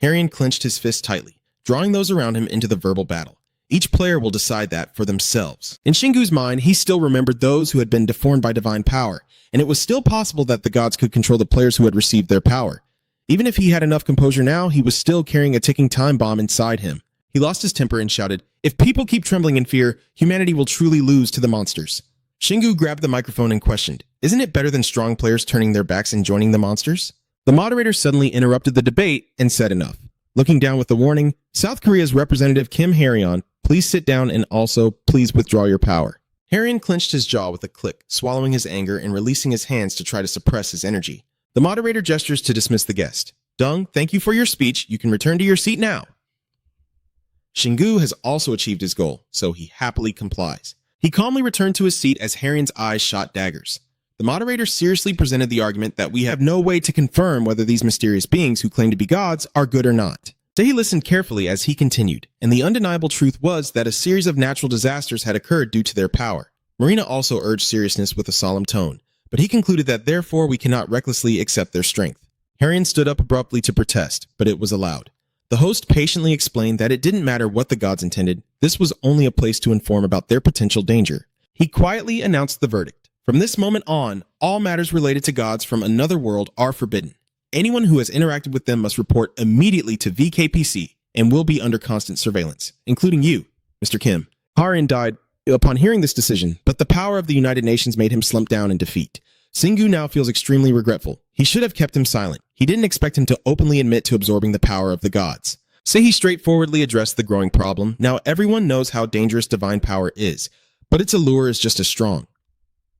Harrion clenched his fists tightly, drawing those around him into the verbal battle. Each player will decide that for themselves. In Shingu's mind, he still remembered those who had been deformed by divine power, and it was still possible that the gods could control the players who had received their power. Even if he had enough composure now, he was still carrying a ticking time bomb inside him. He lost his temper and shouted, if people keep trembling in fear, humanity will truly lose to the monsters. Shingu grabbed the microphone and questioned, isn't it better than strong players turning their backs and joining the monsters? The moderator suddenly interrupted the debate and said enough. Looking down with a warning, South Korea's representative Kim Harrion, please sit down and also please withdraw your power. Harrion clenched his jaw with a click, swallowing his anger and releasing his hands to try to suppress his energy. The moderator gestures to dismiss the guest. Dung, thank you for your speech. You can return to your seat now. Shingu has also achieved his goal, so he happily complies. He calmly returned to his seat as Harrion's eyes shot daggers. The moderator seriously presented the argument that we have no way to confirm whether these mysterious beings who claim to be gods are good or not. He listened carefully as he continued, and the undeniable truth was that a series of natural disasters had occurred due to their power. Marina also urged seriousness with a solemn tone, but he concluded that therefore we cannot recklessly accept their strength. Harrion stood up abruptly to protest, but it was allowed. The host patiently explained that it didn't matter what the gods intended, this was only a place to inform about their potential danger. He quietly announced the verdict. From this moment on, all matters related to gods from another world are forbidden. Anyone who has interacted with them must report immediately to VKPC and will be under constant surveillance, including you, Mr. Kim. Harrion died upon hearing this decision, but the power of the United Nations made him slump down in defeat. Shingu now feels extremely regretful. He should have kept him silent. He didn't expect him to openly admit to absorbing the power of the gods. He straightforwardly addressed the growing problem. Now everyone knows how dangerous divine power is, but its allure is just as strong.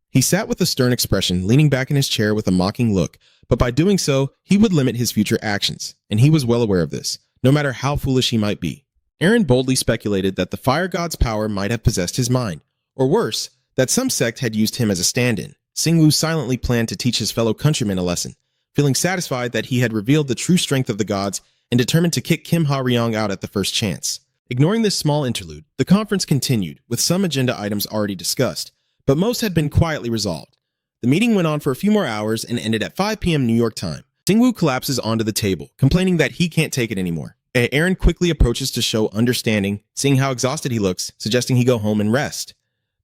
He sat with a stern expression, leaning back in his chair with a mocking look, but by doing so, he would limit his future actions, and he was well aware of this, no matter how foolish he might be. Aaron boldly speculated that the fire god's power might have possessed his mind, or worse, that some sect had used him as a stand-in. Singwoo silently planned to teach his fellow countrymen a lesson, feeling satisfied that he had revealed the true strength of the gods and determined to kick Kim Ha-ryong out at the first chance. Ignoring this small interlude, the conference continued, with some agenda items already discussed, but most had been quietly resolved. The meeting went on for a few more hours and ended at 5 p.m. New York time. Singwoo collapses onto the table, complaining that he can't take it anymore. Aaron quickly approaches to show understanding, seeing how exhausted he looks, suggesting he go home and rest.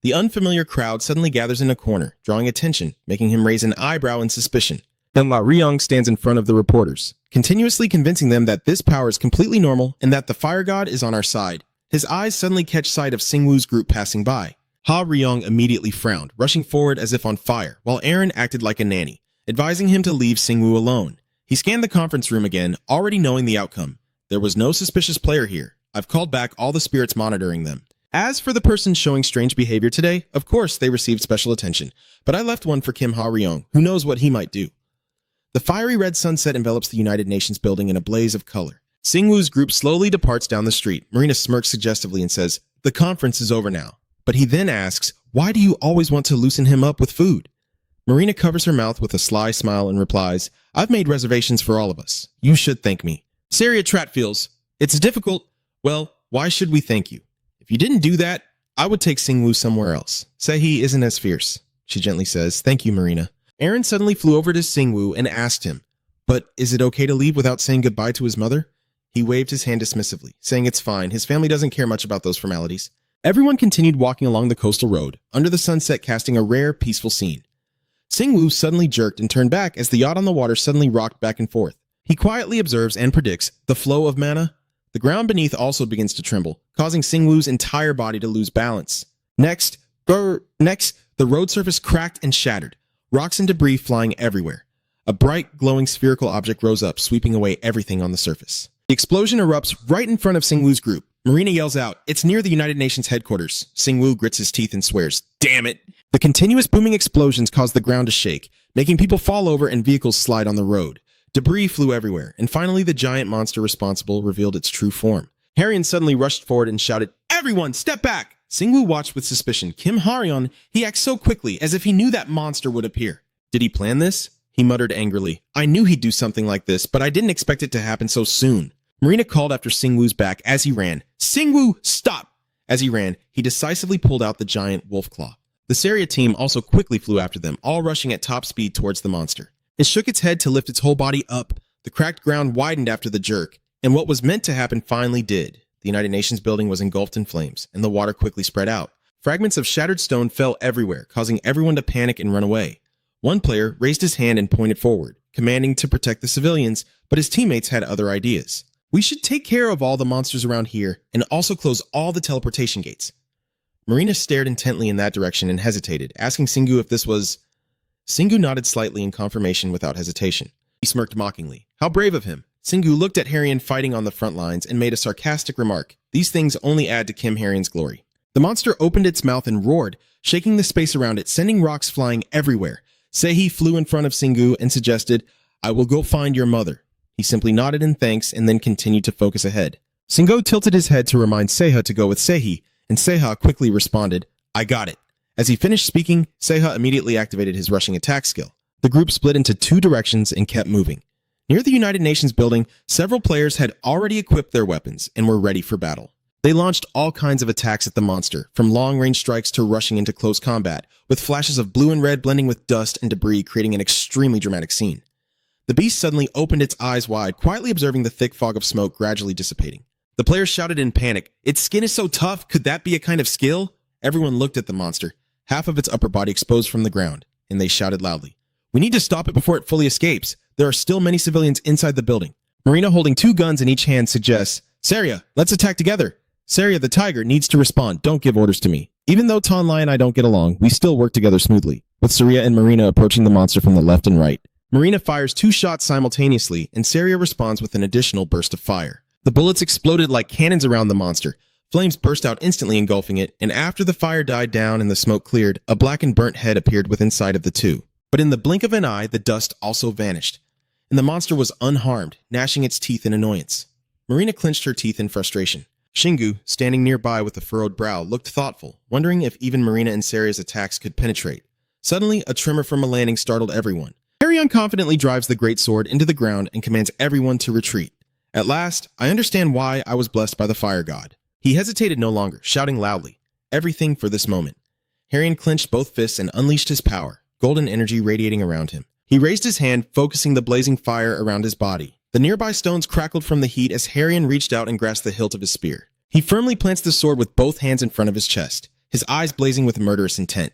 The unfamiliar crowd suddenly gathers in a corner, drawing attention, making him raise an eyebrow in suspicion. Then La Ryong stands in front of the reporters, continuously convincing them that this power is completely normal and that the fire god is on our side. His eyes suddenly catch sight of Singwoo's group passing by. Ha-ryong immediately frowned, rushing forward as if on fire, while Aaron acted like a nanny, advising him to leave Singwoo alone. He scanned the conference room again, already knowing the outcome. There was no suspicious player here. I've called back all the spirits monitoring them. As for the person showing strange behavior today, of course they received special attention, but I left one for Kim Ha-ryong, who knows what he might do. The fiery red sunset envelops the United Nations building in a blaze of color. Singwoo's group slowly departs down the street. Marina smirks suggestively and says, "The conference is over now." But he then asks, "Why do you always want to loosen him up with food?" Marina covers her mouth with a sly smile and replies, "I've made reservations for all of us. You should thank me." Saria Tratfields, "It's difficult. Well, why should we thank you? If you didn't do that, I would take Singwoo somewhere else. Say he isn't as fierce," she gently says. "Thank you, Marina." Aaron suddenly flew over to Singwoo and asked him, "But is it okay to leave without saying goodbye to his mother?" He waved his hand dismissively, saying it's fine. His family doesn't care much about those formalities. Everyone continued walking along the coastal road, under the sunset casting a rare, peaceful scene. Singwoo suddenly jerked and turned back as the yacht on the water suddenly rocked back and forth. He quietly observes and predicts the flow of mana. The ground beneath also begins to tremble, causing Singwoo's entire body to lose balance. Next, the road surface cracked and shattered, rocks and debris flying everywhere. A bright, glowing spherical object rose up, sweeping away everything on the surface. The explosion erupts right in front of Singwoo's group. Marina yells out, "It's near the United Nations headquarters." Singwoo grits his teeth and swears, "Damn it!" The continuous booming explosions cause the ground to shake, making people fall over and vehicles slide on the road. Debris flew everywhere, and finally the giant monster responsible revealed its true form. Harrion suddenly rushed forward and shouted, "Everyone, step back!" Singwoo watched with suspicion. Kim Haryeon, he acts so quickly, as if he knew that monster would appear. Did he plan this? He muttered angrily. I knew he'd do something like this, but I didn't expect it to happen so soon. Marina called after Singwoo's back as he ran. Singwoo, stop! As he ran, he decisively pulled out the giant wolf claw. The Saria team also quickly flew after them, all rushing at top speed towards the monster. It shook its head to lift its whole body up. The cracked ground widened after the jerk, and what was meant to happen finally did. The United Nations building was engulfed in flames, and the water quickly spread out. Fragments of shattered stone fell everywhere, causing everyone to panic and run away. One player raised his hand and pointed forward, commanding to protect the civilians, but his teammates had other ideas. We should take care of all the monsters around here, and also close all the teleportation gates. Marina stared intently in that direction and hesitated, asking Singwoo if this was... Singwoo nodded slightly in confirmation without hesitation. He smirked mockingly. How brave of him. Singwoo looked at Harrion fighting on the front lines and made a sarcastic remark. These things only add to Kim Harrion's glory. The monster opened its mouth and roared, shaking the space around it, sending rocks flying everywhere. Sehi flew in front of Singwoo and suggested, I will go find your mother. He simply nodded in thanks and then continued to focus ahead. Singwoo tilted his head to remind Seha to go with Sehi, and Seha quickly responded, I got it. As he finished speaking, Seha immediately activated his rushing attack skill. The group split into two directions and kept moving. Near the United Nations building, several players had already equipped their weapons and were ready for battle. They launched all kinds of attacks at the monster, from long-range strikes to rushing into close combat, with flashes of blue and red blending with dust and debris creating an extremely dramatic scene. The beast suddenly opened its eyes wide, quietly observing the thick fog of smoke gradually dissipating. The players shouted in panic, its skin is so tough, could that be a kind of skill? Everyone looked at the monster, half of its upper body exposed from the ground, and they shouted loudly. We need to stop it before it fully escapes. There are still many civilians inside the building. Marina, holding two guns in each hand, suggests, Saria, let's attack together. Saria the tiger needs to respond. Don't give orders to me. Even though Tonlai and I don't get along, we still work together smoothly, with Saria and Marina approaching the monster from the left and right. Marina fires two shots simultaneously, and Saria responds with an additional burst of fire. The bullets exploded like cannons around the monster. Flames burst out instantly, engulfing it, and after the fire died down and the smoke cleared, a black and burnt head appeared within sight of the two. But in the blink of an eye, the dust also vanished, and the monster was unharmed, gnashing its teeth in annoyance. Marina clenched her teeth in frustration. Shingu, standing nearby with a furrowed brow, looked thoughtful, wondering if even Marina and Saria's attacks could penetrate. Suddenly, a tremor from a landing startled everyone. Harrion confidently drives the great sword into the ground and commands everyone to retreat. At last, I understand why I was blessed by the fire god. He hesitated no longer, shouting loudly, everything for this moment. Harrion clenched both fists and unleashed his power, golden energy radiating around him. He raised his hand, focusing the blazing fire around his body. The nearby stones crackled from the heat as Harrion reached out and grasped the hilt of his spear. He firmly plants the sword with both hands in front of his chest, his eyes blazing with murderous intent.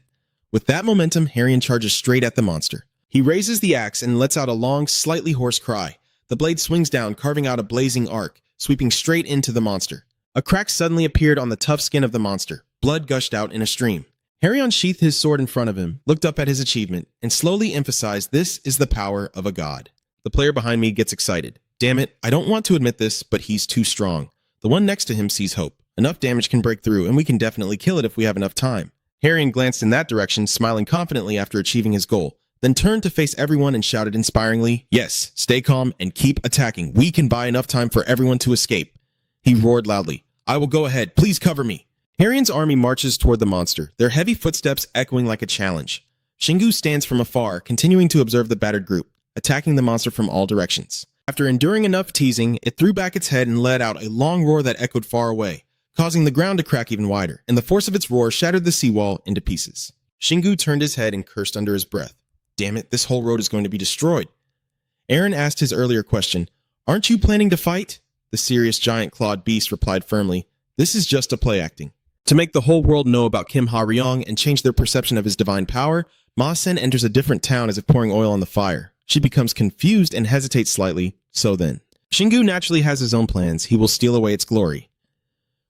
With that momentum, Harrion charges straight at the monster. He raises the axe and lets out a long, slightly hoarse cry. The blade swings down, carving out a blazing arc, sweeping straight into the monster. A crack suddenly appeared on the tough skin of the monster. Blood gushed out in a stream. Harrion sheathed his sword in front of him, looked up at his achievement, and slowly emphasized, this is the power of a god. The player behind me gets excited. Damn it, I don't want to admit this, but he's too strong. The one next to him sees hope. Enough damage can break through, and we can definitely kill it if we have enough time. Harrion glanced in that direction, smiling confidently after achieving his goal, then turned to face everyone and shouted inspiringly, yes, stay calm and keep attacking. We can buy enough time for everyone to escape. He roared loudly, I will go ahead, please cover me. Harrion's army marches toward the monster, their heavy footsteps echoing like a challenge. Shingu stands from afar, continuing to observe the battered group, attacking the monster from all directions. After enduring enough teasing, it threw back its head and let out a long roar that echoed far away, causing the ground to crack even wider, and the force of its roar shattered the seawall into pieces. Shingu turned his head and cursed under his breath. Damn it, this whole road is going to be destroyed. Aaron asked his earlier question, aren't you planning to fight? The serious giant-clawed beast replied firmly, this is just a play acting. To make the whole world know about Kim Ha-ryong and change their perception of his divine power, Ma-sen enters a different town as if pouring oil on the fire. She becomes confused and hesitates slightly, so then. Shingu naturally has his own plans. He will steal away its glory.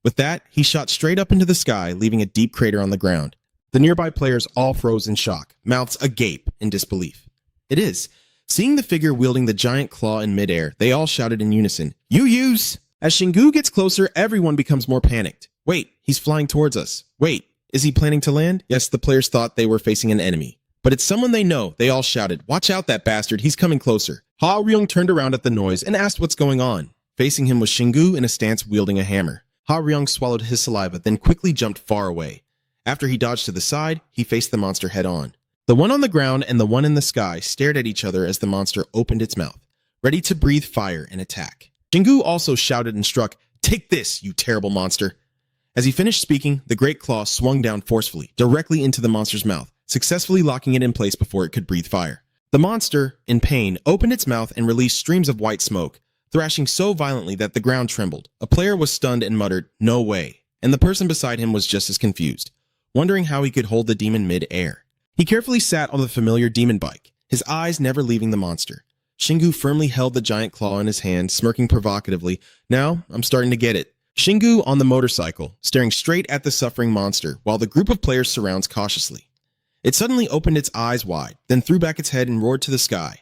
With that, he shot straight up into the sky, leaving a deep crater on the ground. The nearby players all froze in shock, mouths agape in disbelief. It is. Seeing the figure wielding the giant claw in midair, they all shouted in unison, "You use!" As Shingu gets closer, everyone becomes more panicked. Wait, he's flying towards us. Wait, is he planning to land? Yes, the players thought they were facing an enemy. but it's someone they know. They all shouted, "Watch out, that bastard, he's coming closer." Ha Ryung turned around at the noise and asked what's going on. Facing him was Shingu in a stance wielding a hammer. Ha Ryung swallowed his saliva, then quickly jumped far away. After he dodged to the side, he faced the monster head on. The one on the ground and the one in the sky stared at each other as the monster opened its mouth, ready to breathe fire and attack. Shingu also shouted and struck, "Take this, you terrible monster." As he finished speaking, the great claw swung down forcefully, directly into the monster's mouth, successfully locking it in place before it could breathe fire. The monster, in pain, opened its mouth and released streams of white smoke, thrashing so violently that the ground trembled. A player was stunned and muttered, "No way," and the person beside him was just as confused, wondering how he could hold the demon mid-air. He carefully sat on the familiar demon bike, his eyes never leaving the monster. Shingu firmly held the giant claw in his hand, smirking provocatively. "Now, I'm starting to get it." Shingu on the motorcycle, staring straight at the suffering monster, while the group of players surrounds cautiously. It suddenly opened its eyes wide, then threw back its head and roared to the sky,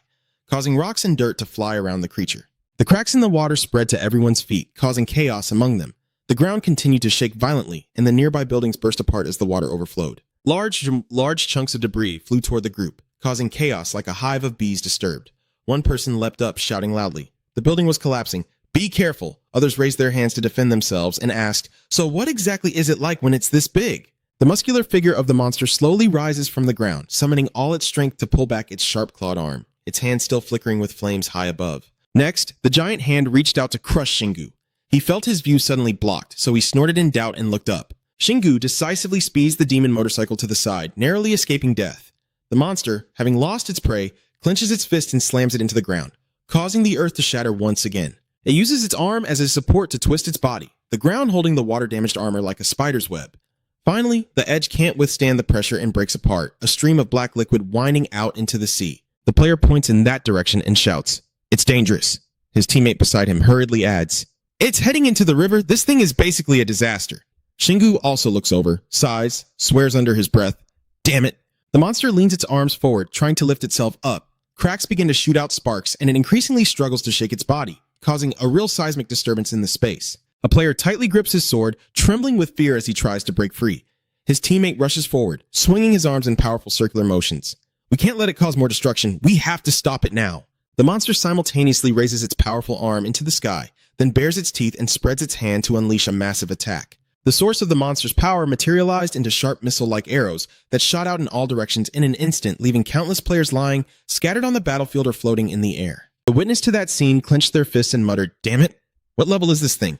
causing rocks and dirt to fly around the creature. The cracks in the water spread to everyone's feet, causing chaos among them. The ground continued to shake violently, and the nearby buildings burst apart as the water overflowed. Large chunks of debris flew toward the group, causing chaos like a hive of bees disturbed. One person leapt up, shouting loudly. The building was collapsing. "Be careful!" Others raised their hands to defend themselves and asked, "So what exactly is it like when it's this big?" The muscular figure of the monster slowly rises from the ground, summoning all its strength to pull back its sharp-clawed arm, its hand still flickering with flames high above. Next, the giant hand reached out to crush Shingu. He felt his view suddenly blocked, so he snorted in doubt and looked up. Shingu decisively speeds the demon motorcycle to the side, narrowly escaping death. The monster, having lost its prey, clenches its fist and slams it into the ground, causing the earth to shatter once again. It uses its arm as a support to twist its body, the ground holding the water-damaged armor like a spider's web. Finally, the edge can't withstand the pressure and breaks apart, a stream of black liquid winding out into the sea. The player points in that direction and shouts, "It's dangerous." His teammate beside him hurriedly adds, "It's heading into the river. This thing is basically a disaster." Shingu also looks over, sighs, swears under his breath, "Damn it." The monster leans its arms forward, trying to lift itself up. Cracks begin to shoot out sparks, and it increasingly struggles to shake its body, causing a real seismic disturbance in the space. A player tightly grips his sword, trembling with fear as he tries to break free. His teammate rushes forward, swinging his arms in powerful circular motions. "We can't let it cause more destruction. We have to stop it now." The monster simultaneously raises its powerful arm into the sky, then bares its teeth and spreads its hand to unleash a massive attack. The source of the monster's power materialized into sharp missile-like arrows that shot out in all directions in an instant, leaving countless players lying, scattered on the battlefield or floating in the air. The witness to that scene clenched their fists and muttered, "Damn it! What level is this thing?"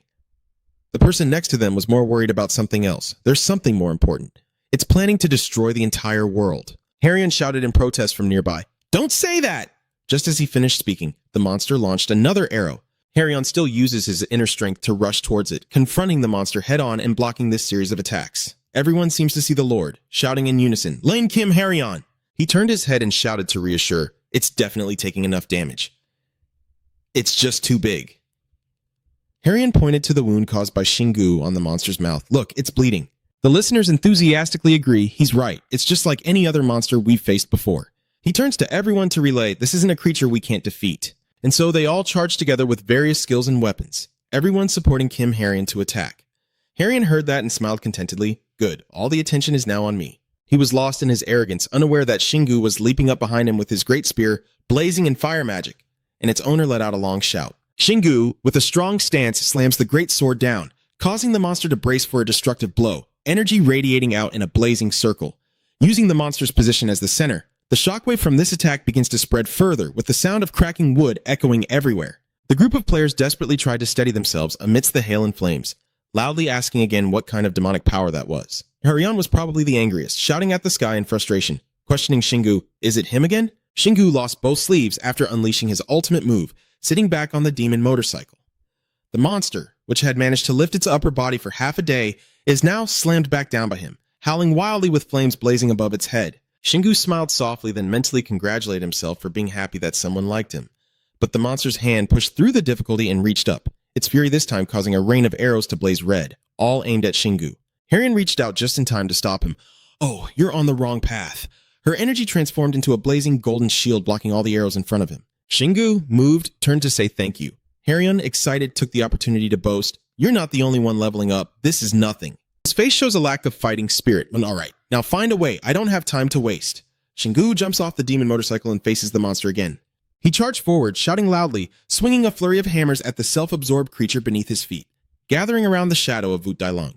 The person next to them was more worried about something else. There's something more important. It's planning to destroy the entire world. Harrion shouted in protest from nearby, "Don't say that!" Just as he finished speaking, the monster launched another arrow. Harrion still uses his inner strength to rush towards it, confronting the monster head-on and blocking this series of attacks. Everyone seems to see the Lord, shouting in unison, "Lane Kim Harrion!" He turned his head and shouted to reassure, "It's definitely taking enough damage. It's just too big." Harrion pointed to the wound caused by Shingu on the monster's mouth. "Look, it's bleeding." The listeners enthusiastically agree he's right. It's just like any other monster we've faced before. He turns to everyone to relay, this isn't a creature we can't defeat. And so they all charge together with various skills and weapons, everyone supporting Kim Harrion to attack. Harrion heard that and smiled contentedly. Good, all the attention is now on me. He was lost in his arrogance, unaware that Shingu was leaping up behind him with his great spear, blazing in fire magic, and its owner let out a long shout. Shingu, with a strong stance, slams the great sword down, causing the monster to brace for a destructive blow, energy radiating out in a blazing circle. Using the monster's position as the center, the shockwave from this attack begins to spread further, with the sound of cracking wood echoing everywhere. The group of players desperately tried to steady themselves amidst the hail and flames, loudly asking again what kind of demonic power that was. Harrion was probably the angriest, shouting at the sky in frustration, questioning Shingu, "Is it him again?" Shingu lost both sleeves after unleashing his ultimate move, sitting back on the demon motorcycle. The monster, which had managed to lift its upper body for half a day, is now slammed back down by him, howling wildly with flames blazing above its head. Shingu smiled softly, then mentally congratulated himself for being happy that someone liked him. But the monster's hand pushed through the difficulty and reached up, its fury this time causing a rain of arrows to blaze red, all aimed at Shingu. Harrion reached out just in time to stop him. "Oh, you're on the wrong path." Her energy transformed into a blazing golden shield blocking all the arrows in front of him. Shingu, moved, turned to say thank you. Harrion, excited, took the opportunity to boast, "You're not the only one leveling up. This is nothing." His face shows a lack of fighting spirit. "All right, now find a way. I don't have time to waste." Shingu jumps off the demon motorcycle and faces the monster again. He charged forward, shouting loudly, swinging a flurry of hammers at the self-absorbed creature beneath his feet, gathering around the shadow of Wu Dailong.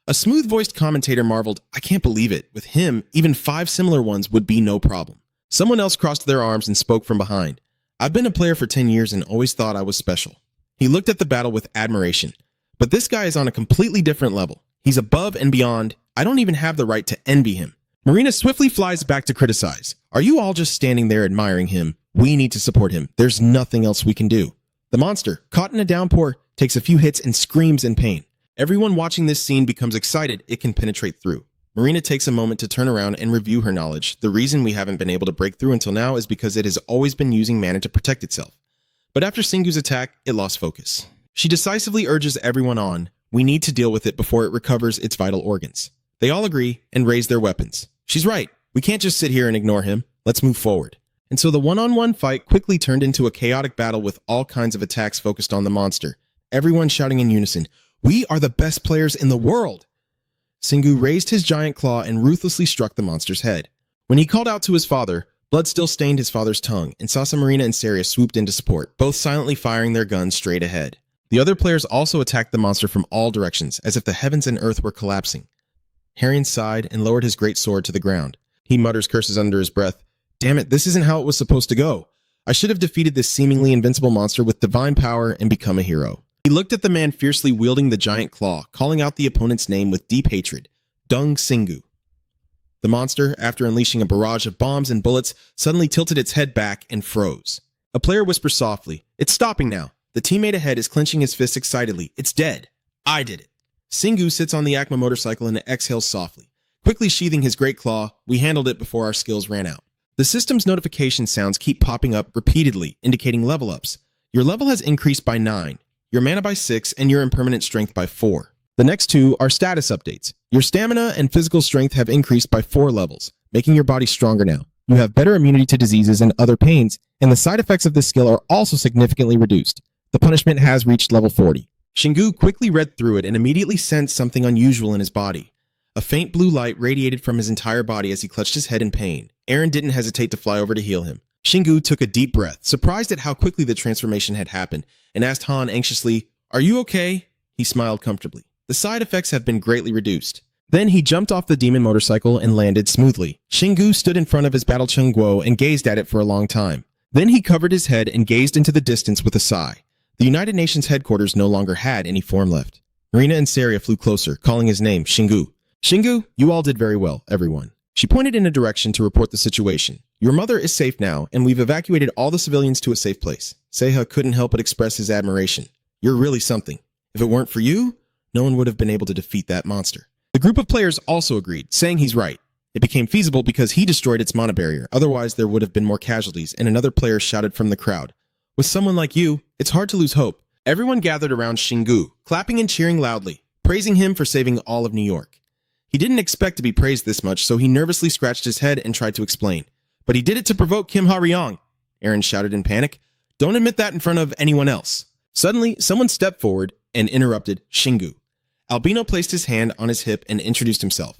A smooth-voiced commentator marveled, "I can't believe it. With him, even 5 similar ones would be no problem." Someone else crossed their arms and spoke from behind. "I've been a player for 10 years and always thought I was special." He looked at the battle with admiration. But this guy is on a completely different level. He's above and beyond. I don't even have the right to envy him. Marina swiftly flies back to criticize. "Are you all just standing there admiring him? We need to support him. There's nothing else we can do." The monster, caught in a downpour, takes a few hits and screams in pain. Everyone watching this scene becomes excited it can penetrate through. Marina takes a moment to turn around and review her knowledge. The reason we haven't been able to break through until now is because it has always been using mana to protect itself. But after Singu's attack, it lost focus. She decisively urges everyone on. We need to deal with it before it recovers its vital organs. They all agree and raise their weapons. She's right. We can't just sit here and ignore him. Let's move forward. And so the one-on-one fight quickly turned into a chaotic battle with all kinds of attacks focused on the monster. Everyone shouting in unison, "We are the best players in the world!" Singu raised his giant claw and ruthlessly struck the monster's head. When he called out to his father, blood still stained his father's tongue, and Sasa Marina and Saria swooped in to support, both silently firing their guns straight ahead. The other players also attacked the monster from all directions, as if the heavens and earth were collapsing. Harion sighed and lowered his great sword to the ground. He mutters curses under his breath. "Damn it, this isn't how it was supposed to go. I should have defeated this seemingly invincible monster with divine power and become a hero." He looked at the man fiercely wielding the giant claw, calling out the opponent's name with deep hatred. Dung Singu. The monster, after unleashing a barrage of bombs and bullets, suddenly tilted its head back and froze. A player whispers softly, "It's stopping now." The teammate ahead is clenching his fists excitedly. "It's dead. I did it." Singu sits on the Acma motorcycle and exhales softly. Quickly sheathing his great claw, "We handled it before our skills ran out." The system's notification sounds keep popping up repeatedly, indicating level ups. Your level has increased by 9, your mana by 6, and your impermanent strength by 4. The next 2 are status updates. Your stamina and physical strength have increased by 4 levels, making your body stronger now. You have better immunity to diseases and other pains, and the side effects of this skill are also significantly reduced. The punishment has reached level 40. Shingu quickly read through it and immediately sensed something unusual in his body. A faint blue light radiated from his entire body as he clutched his head in pain. Aaron didn't hesitate to fly over to heal him. Shingu took a deep breath, surprised at how quickly the transformation had happened, and asked Han anxiously, "Are you okay?" He smiled comfortably. The side effects have been greatly reduced. Then he jumped off the demon motorcycle and landed smoothly. Shingu stood in front of his battle Chung Guo and gazed at it for a long time. Then he covered his head and gazed into the distance with a sigh. The United Nations headquarters no longer had any form left. Marina and Saria flew closer, calling his name, Shingu. "Shingu, you all did very well, everyone." She pointed in a direction to report the situation. "Your mother is safe now, and we've evacuated all the civilians to a safe place." Seha couldn't help but express his admiration. "You're really something. If it weren't for you, no one would have been able to defeat that monster." The group of players also agreed, saying he's right. It became feasible because he destroyed its mana barrier, otherwise there would have been more casualties, and another player shouted from the crowd, "With someone like you, it's hard to lose hope." Everyone gathered around Shingu, clapping and cheering loudly, praising him for saving all of New York. He didn't expect to be praised this much, so he nervously scratched his head and tried to explain. "But he did it to provoke Kim Ha-ryong," Aaron shouted in panic. "Don't admit that in front of anyone else." Suddenly, someone stepped forward and interrupted Shingu. Albino placed his hand on his hip and introduced himself.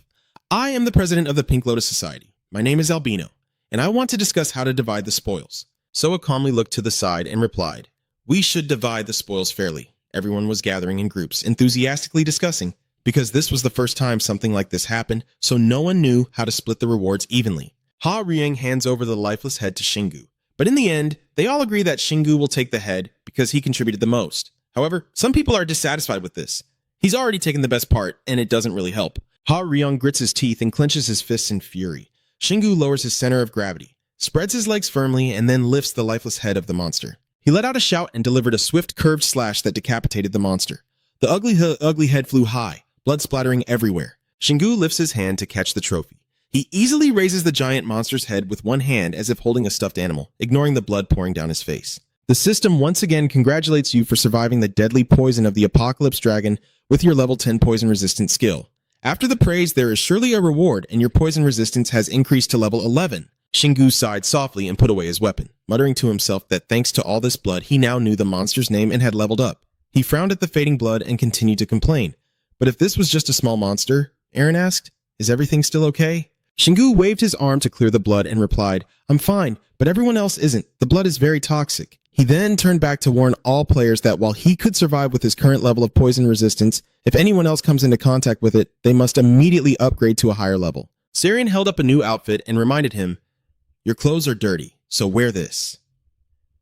"I am the president of the Pink Lotus Society. My name is Albino, and I want to discuss how to divide the spoils." Soa calmly looked to the side and replied, "We should divide the spoils fairly." Everyone was gathering in groups, enthusiastically discussing, because this was the first time something like this happened, so no one knew how to split the rewards evenly. Ha-ryong hands over the lifeless head to Shingu, but in the end, they all agree that Shingu will take the head because he contributed the most. However, some people are dissatisfied with this. He's already taken the best part, and it doesn't really help. Ha-ryong grits his teeth and clenches his fists in fury. Shingu lowers his center of gravity, spreads his legs firmly, and then lifts the lifeless head of the monster. He let out a shout and delivered a swift, curved slash that decapitated the monster. The ugly head flew high, blood splattering everywhere. Shingu lifts his hand to catch the trophy. He easily raises the giant monster's head with one hand as if holding a stuffed animal, ignoring the blood pouring down his face. The system once again congratulates you for surviving the deadly poison of the Apocalypse Dragon with your level 10 poison-resistant skill. After the praise, there is surely a reward, and your poison resistance has increased to level 11. Shingu sighed softly and put away his weapon, muttering to himself that thanks to all this blood, he now knew the monster's name and had leveled up. He frowned at the fading blood and continued to complain. "But if this was just a small monster," Aaron asked, "is everything still okay?" Shingu waved his arm to clear the blood and replied, "I'm fine, but everyone else isn't. The blood is very toxic." He then turned back to warn all players that while he could survive with his current level of poison resistance, if anyone else comes into contact with it, they must immediately upgrade to a higher level. Sarian held up a new outfit and reminded him, "Your clothes are dirty, so wear this."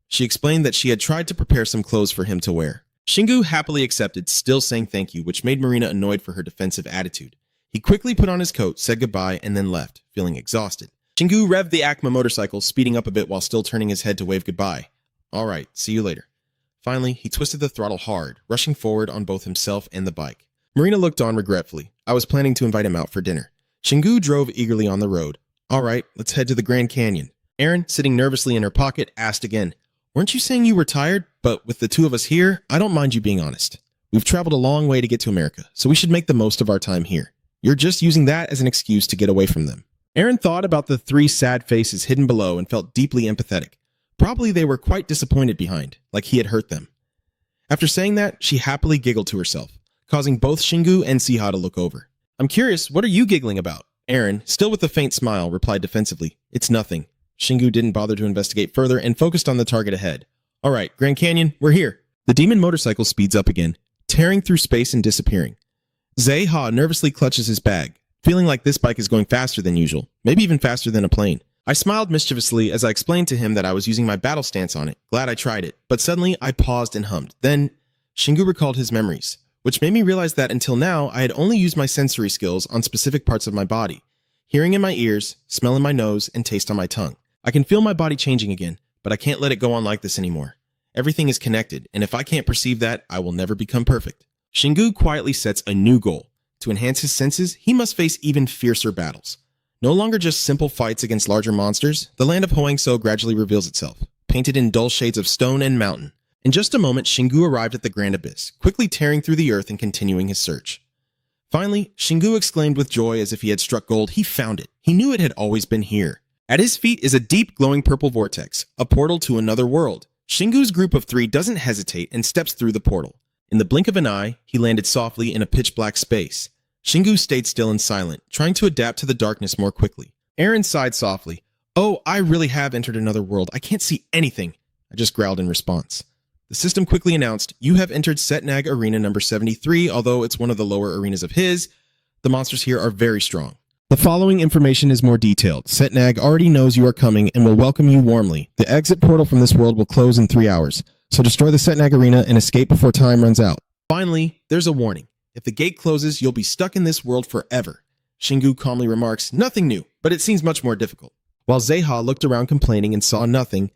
She explained that she had tried to prepare some clothes for him to wear. Shingu happily accepted, still saying thank you, which made Marina annoyed for her defensive attitude. He quickly put on his coat, said goodbye, and then left, feeling exhausted. Shingu revved the Acma motorcycle, speeding up a bit while still turning his head to wave goodbye. "All right, see you later." Finally, he twisted the throttle hard, rushing forward on both himself and the bike. Marina looked on regretfully. I was planning to invite him out for dinner. Shingu drove eagerly on the road. "All right, let's head to the Grand Canyon." Erin, sitting nervously in her pocket, asked again, "Weren't you saying you were tired? But with the two of us here, I don't mind you being honest. We've traveled a long way to get to America, so we should make the most of our time here. You're just using that as an excuse to get away from them." Erin thought about the three sad faces hidden below and felt deeply empathetic. Probably they were quite disappointed behind, like he had hurt them. After saying that, she happily giggled to herself, causing both Shingu and Siha to look over. "I'm curious, what are you giggling about?" Erin, still with a faint smile, replied defensively, "It's nothing." Shingu didn't bother to investigate further and focused on the target ahead. "All right, Grand Canyon, we're here." The demon motorcycle speeds up again, tearing through space and disappearing. Zeha nervously clutches his bag, feeling like this bike is going faster than usual, maybe even faster than a plane. I smiled mischievously as I explained to him that I was using my battle stance on it, glad I tried it, but suddenly I paused and hummed. Then, Shingu recalled his memories, which made me realize that until now I had only used my sensory skills on specific parts of my body. Hearing in my ears, smell in my nose, and taste on my tongue. I can feel my body changing again, but I can't let it go on like this anymore. Everything is connected, and if I can't perceive that, I will never become perfect. Shingu quietly sets a new goal. To enhance his senses, he must face even fiercer battles. No longer just simple fights against larger monsters, the land of Hoangso gradually reveals itself, painted in dull shades of stone and mountain. In just a moment, Shingu arrived at the Grand Abyss, quickly tearing through the earth and continuing his search. Finally, Shingu exclaimed with joy as if he had struck gold. He found it. He knew it had always been here. At his feet is a deep, glowing purple vortex, a portal to another world. Shingu's group of three doesn't hesitate and steps through the portal. In the blink of an eye, he landed softly in a pitch-black space. Shingu stayed still and silent, trying to adapt to the darkness more quickly. Erin sighed softly. "Oh, I really have entered another world. I can't see anything." I just growled in response. The system quickly announced, "You have entered Setnag Arena number 73, although it's one of the lower arenas of his. The monsters here are very strong." The following information is more detailed. Setnag already knows you are coming and will welcome you warmly. The exit portal from this world will close in 3 hours, so destroy the Setnag Arena and escape before time runs out. Finally, there's a warning. If the gate closes, you'll be stuck in this world forever. Shingu calmly remarks, "Nothing new, but it seems much more difficult." While Zeha looked around complaining and saw nothing,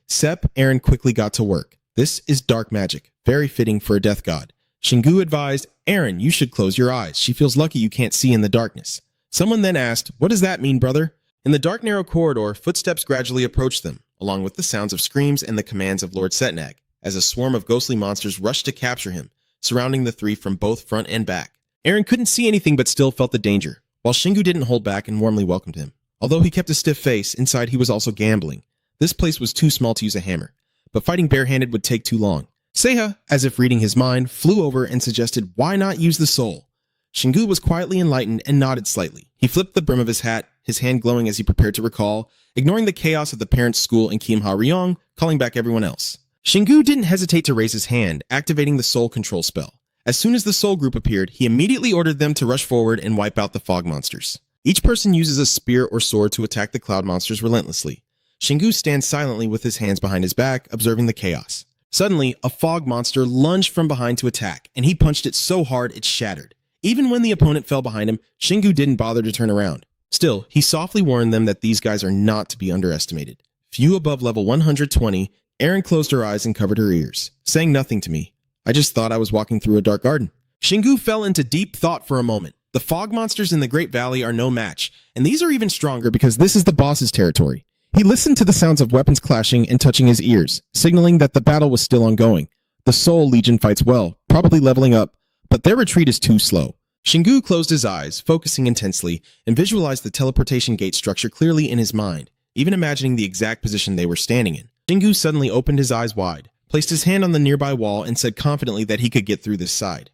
Erin quickly got to work. This is dark magic, very fitting for a death god. Shingu advised, "Erin, you should close your eyes. She feels lucky you can't see in the darkness." Someone then asked, "What does that mean, brother?" In the dark, narrow corridor, footsteps gradually approached them, along with the sounds of screams and the commands of Lord Setnag, as a swarm of ghostly monsters rushed to capture him, surrounding the three from both front and back. Erin couldn't see anything but still felt the danger, while Shingu didn't hold back and warmly welcomed him. Although he kept a stiff face, inside he was also gambling. This place was too small to use a hammer, but fighting barehanded would take too long. Seha, as if reading his mind, flew over and suggested, "Why not use the soul?" Shingu was quietly enlightened and nodded slightly. He flipped the brim of his hat, his hand glowing as he prepared to recall, ignoring the chaos of the parents' school in Kimha Ryong, calling back everyone else. Shingu didn't hesitate to raise his hand, activating the soul control spell. As soon as the soul group appeared, he immediately ordered them to rush forward and wipe out the fog monsters. Each person uses a spear or sword to attack the cloud monsters relentlessly. Shingu stands silently with his hands behind his back, observing the chaos. Suddenly, a fog monster lunged from behind to attack, and he punched it so hard it shattered. Even when the opponent fell behind him, Shingu didn't bother to turn around. Still, he softly warned them that these guys are not to be underestimated. Few above level 120, Erin closed her eyes and covered her ears, saying nothing to me. I just thought I was walking through a dark garden. Shingu fell into deep thought for a moment. The fog monsters in the Great Valley are no match, and these are even stronger because this is the boss's territory. He listened to the sounds of weapons clashing and touching his ears, signaling that the battle was still ongoing. The Soul Legion fights well, probably leveling up, but their retreat is too slow. Shingu closed his eyes, focusing intensely, and visualized the teleportation gate structure clearly in his mind, even imagining the exact position they were standing in. Shingu suddenly opened his eyes wide, placed his hand on the nearby wall, and said confidently that he could get through this side.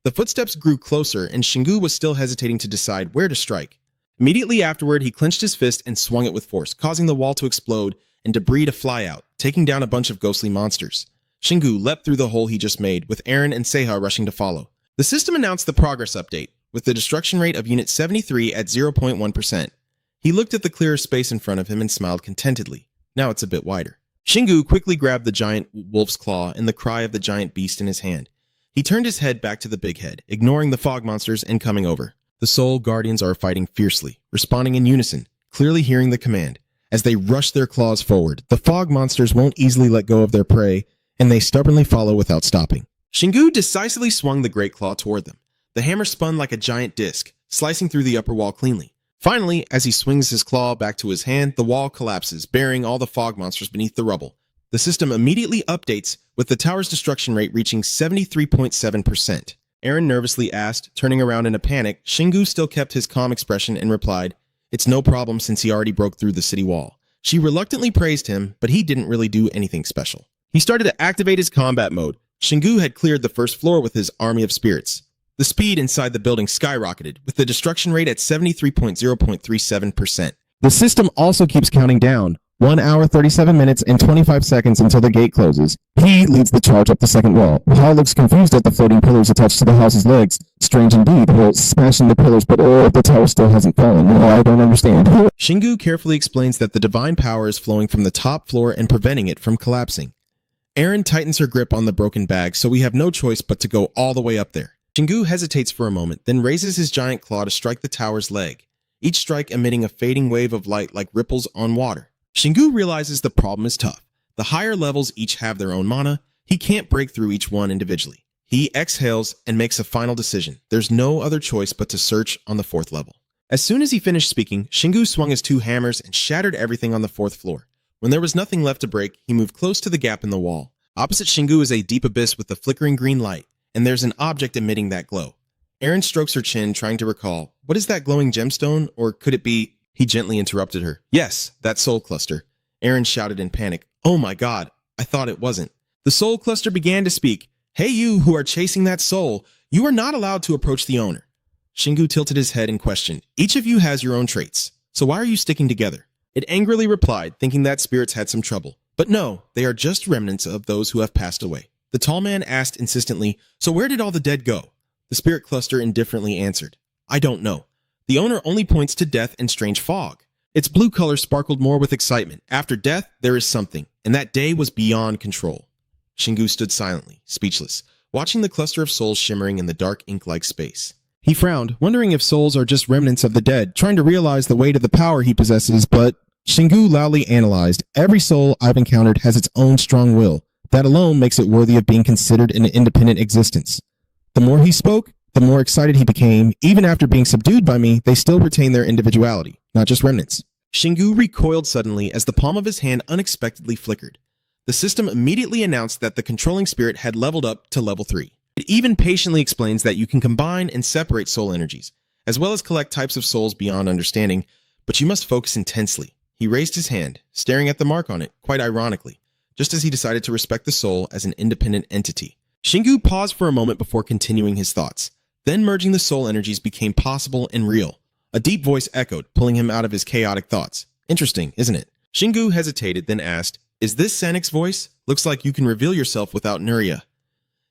The footsteps grew closer, and Shingu was still hesitating to decide where to strike. Immediately afterward, he clenched his fist and swung it with force, causing the wall to explode and debris to fly out, taking down a bunch of ghostly monsters. Shingu leapt through the hole he just made, with Eren and Seiha rushing to follow. The system announced the progress update, with the destruction rate of Unit 73 at 0.1%. He looked at the clearer space in front of him and smiled contentedly. Now it's a bit wider. Shingu quickly grabbed the giant wolf's claw and the cry of the giant beast in his hand. He turned his head back to the big head, ignoring the fog monsters and coming over. The Soul Guardians are fighting fiercely, responding in unison, clearly hearing the command. As they rush their claws forward, the fog monsters won't easily let go of their prey, and they stubbornly follow without stopping. Shingu decisively swung the great claw toward them. The hammer spun like a giant disc, slicing through the upper wall cleanly. Finally, as he swings his claw back to his hand, the wall collapses, burying all the fog monsters beneath the rubble. The system immediately updates, with the tower's destruction rate reaching 73.7%. Eren nervously asked, turning around in a panic. Shingu still kept his calm expression and replied, "It's no problem since he already broke through the city wall." She reluctantly praised him, but he didn't really do anything special. He started to activate his combat mode. Shingu had cleared the first floor with his army of spirits. The speed inside the building skyrocketed, with the destruction rate at 73.037%. The system also keeps counting down. 1 hour, 37 minutes, and 25 seconds until the gate closes. He leads the charge up the second wall. Hal looks confused at the floating pillars attached to the house's legs. Strange indeed. Well, smashing the pillars, but the tower still hasn't fallen. I don't understand. Shingu carefully explains that the divine power is flowing from the top floor and preventing it from collapsing. Eren tightens her grip on the broken bag, so we have no choice but to go all the way up there. Shingu hesitates for a moment, then raises his giant claw to strike the tower's leg, each strike emitting a fading wave of light like ripples on water. Shingu realizes the problem is tough. The higher levels each have their own mana. He can't break through each one individually. He exhales and makes a final decision. There's no other choice but to search on the 4th level. As soon as he finished speaking, Shingu swung his 2 hammers and shattered everything on the 4th floor. When there was nothing left to break, he moved close to the gap in the wall. Opposite Shingu is a deep abyss with a flickering green light, and there's an object emitting that glow. Eren strokes her chin, trying to recall, what is that glowing gemstone, or could it be... He gently interrupted her. Yes, that soul cluster. Eren shouted in panic. Oh my god, I thought it wasn't. The soul cluster began to speak. Hey you who are chasing that soul, you are not allowed to approach the owner. Shingu tilted his head and questioned. Each of you has your own traits, so why are you sticking together? It angrily replied, thinking that spirits had some trouble. But no, they are just remnants of those who have passed away. The tall man asked insistently, so where did all the dead go? The spirit cluster indifferently answered. I don't know. The owner only points to death and strange fog. Its blue color sparkled more with excitement. After death, there is something, and that day was beyond control. Shingu stood silently, speechless, watching the cluster of souls shimmering in the dark ink-like space. He frowned, wondering if souls are just remnants of the dead, trying to realize the weight of the power he possesses, but Shingu loudly analyzed, every soul I've encountered has its own strong will. That alone makes it worthy of being considered an independent existence. The more he spoke, the more excited he became. Even after being subdued by me, they still retain their individuality, not just remnants. Shingu recoiled suddenly as the palm of his hand unexpectedly flickered. The system immediately announced that the controlling spirit had leveled up to level 3. It even patiently explains that you can combine and separate soul energies, as well as collect types of souls beyond understanding, but you must focus intensely. He raised his hand, staring at the mark on it, quite ironically, just as he decided to respect the soul as an independent entity. Shingu paused for a moment before continuing his thoughts. Then merging the soul energies became possible and real. A deep voice echoed, pulling him out of his chaotic thoughts. Interesting, isn't it? Shingu hesitated, then asked, Is this Senec's voice? Looks like you can reveal yourself without Nuria.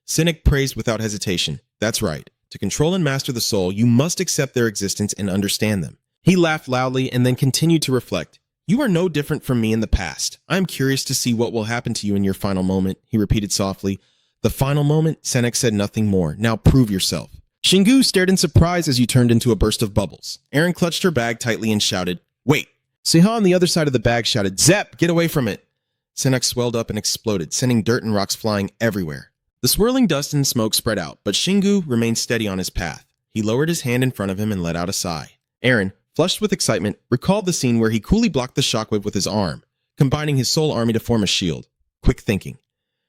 Senec praised without hesitation. That's right. To control and master the soul, you must accept their existence and understand them. He laughed loudly and then continued to reflect. You are no different from me in the past. I am curious to see what will happen to you in your final moment, he repeated softly. The final moment? Senec said nothing more. Now prove yourself. Shingu stared in surprise as you turned into a burst of bubbles. Eren clutched her bag tightly and shouted, Wait! Seiha on the other side of the bag shouted, Zep, get away from it! Senec swelled up and exploded, sending dirt and rocks flying everywhere. The swirling dust and smoke spread out, but Shingu remained steady on his path. He lowered his hand in front of him and let out a sigh. Eren, flushed with excitement, recalled the scene where he coolly blocked the shockwave with his arm, combining his soul army to form a shield. Quick thinking.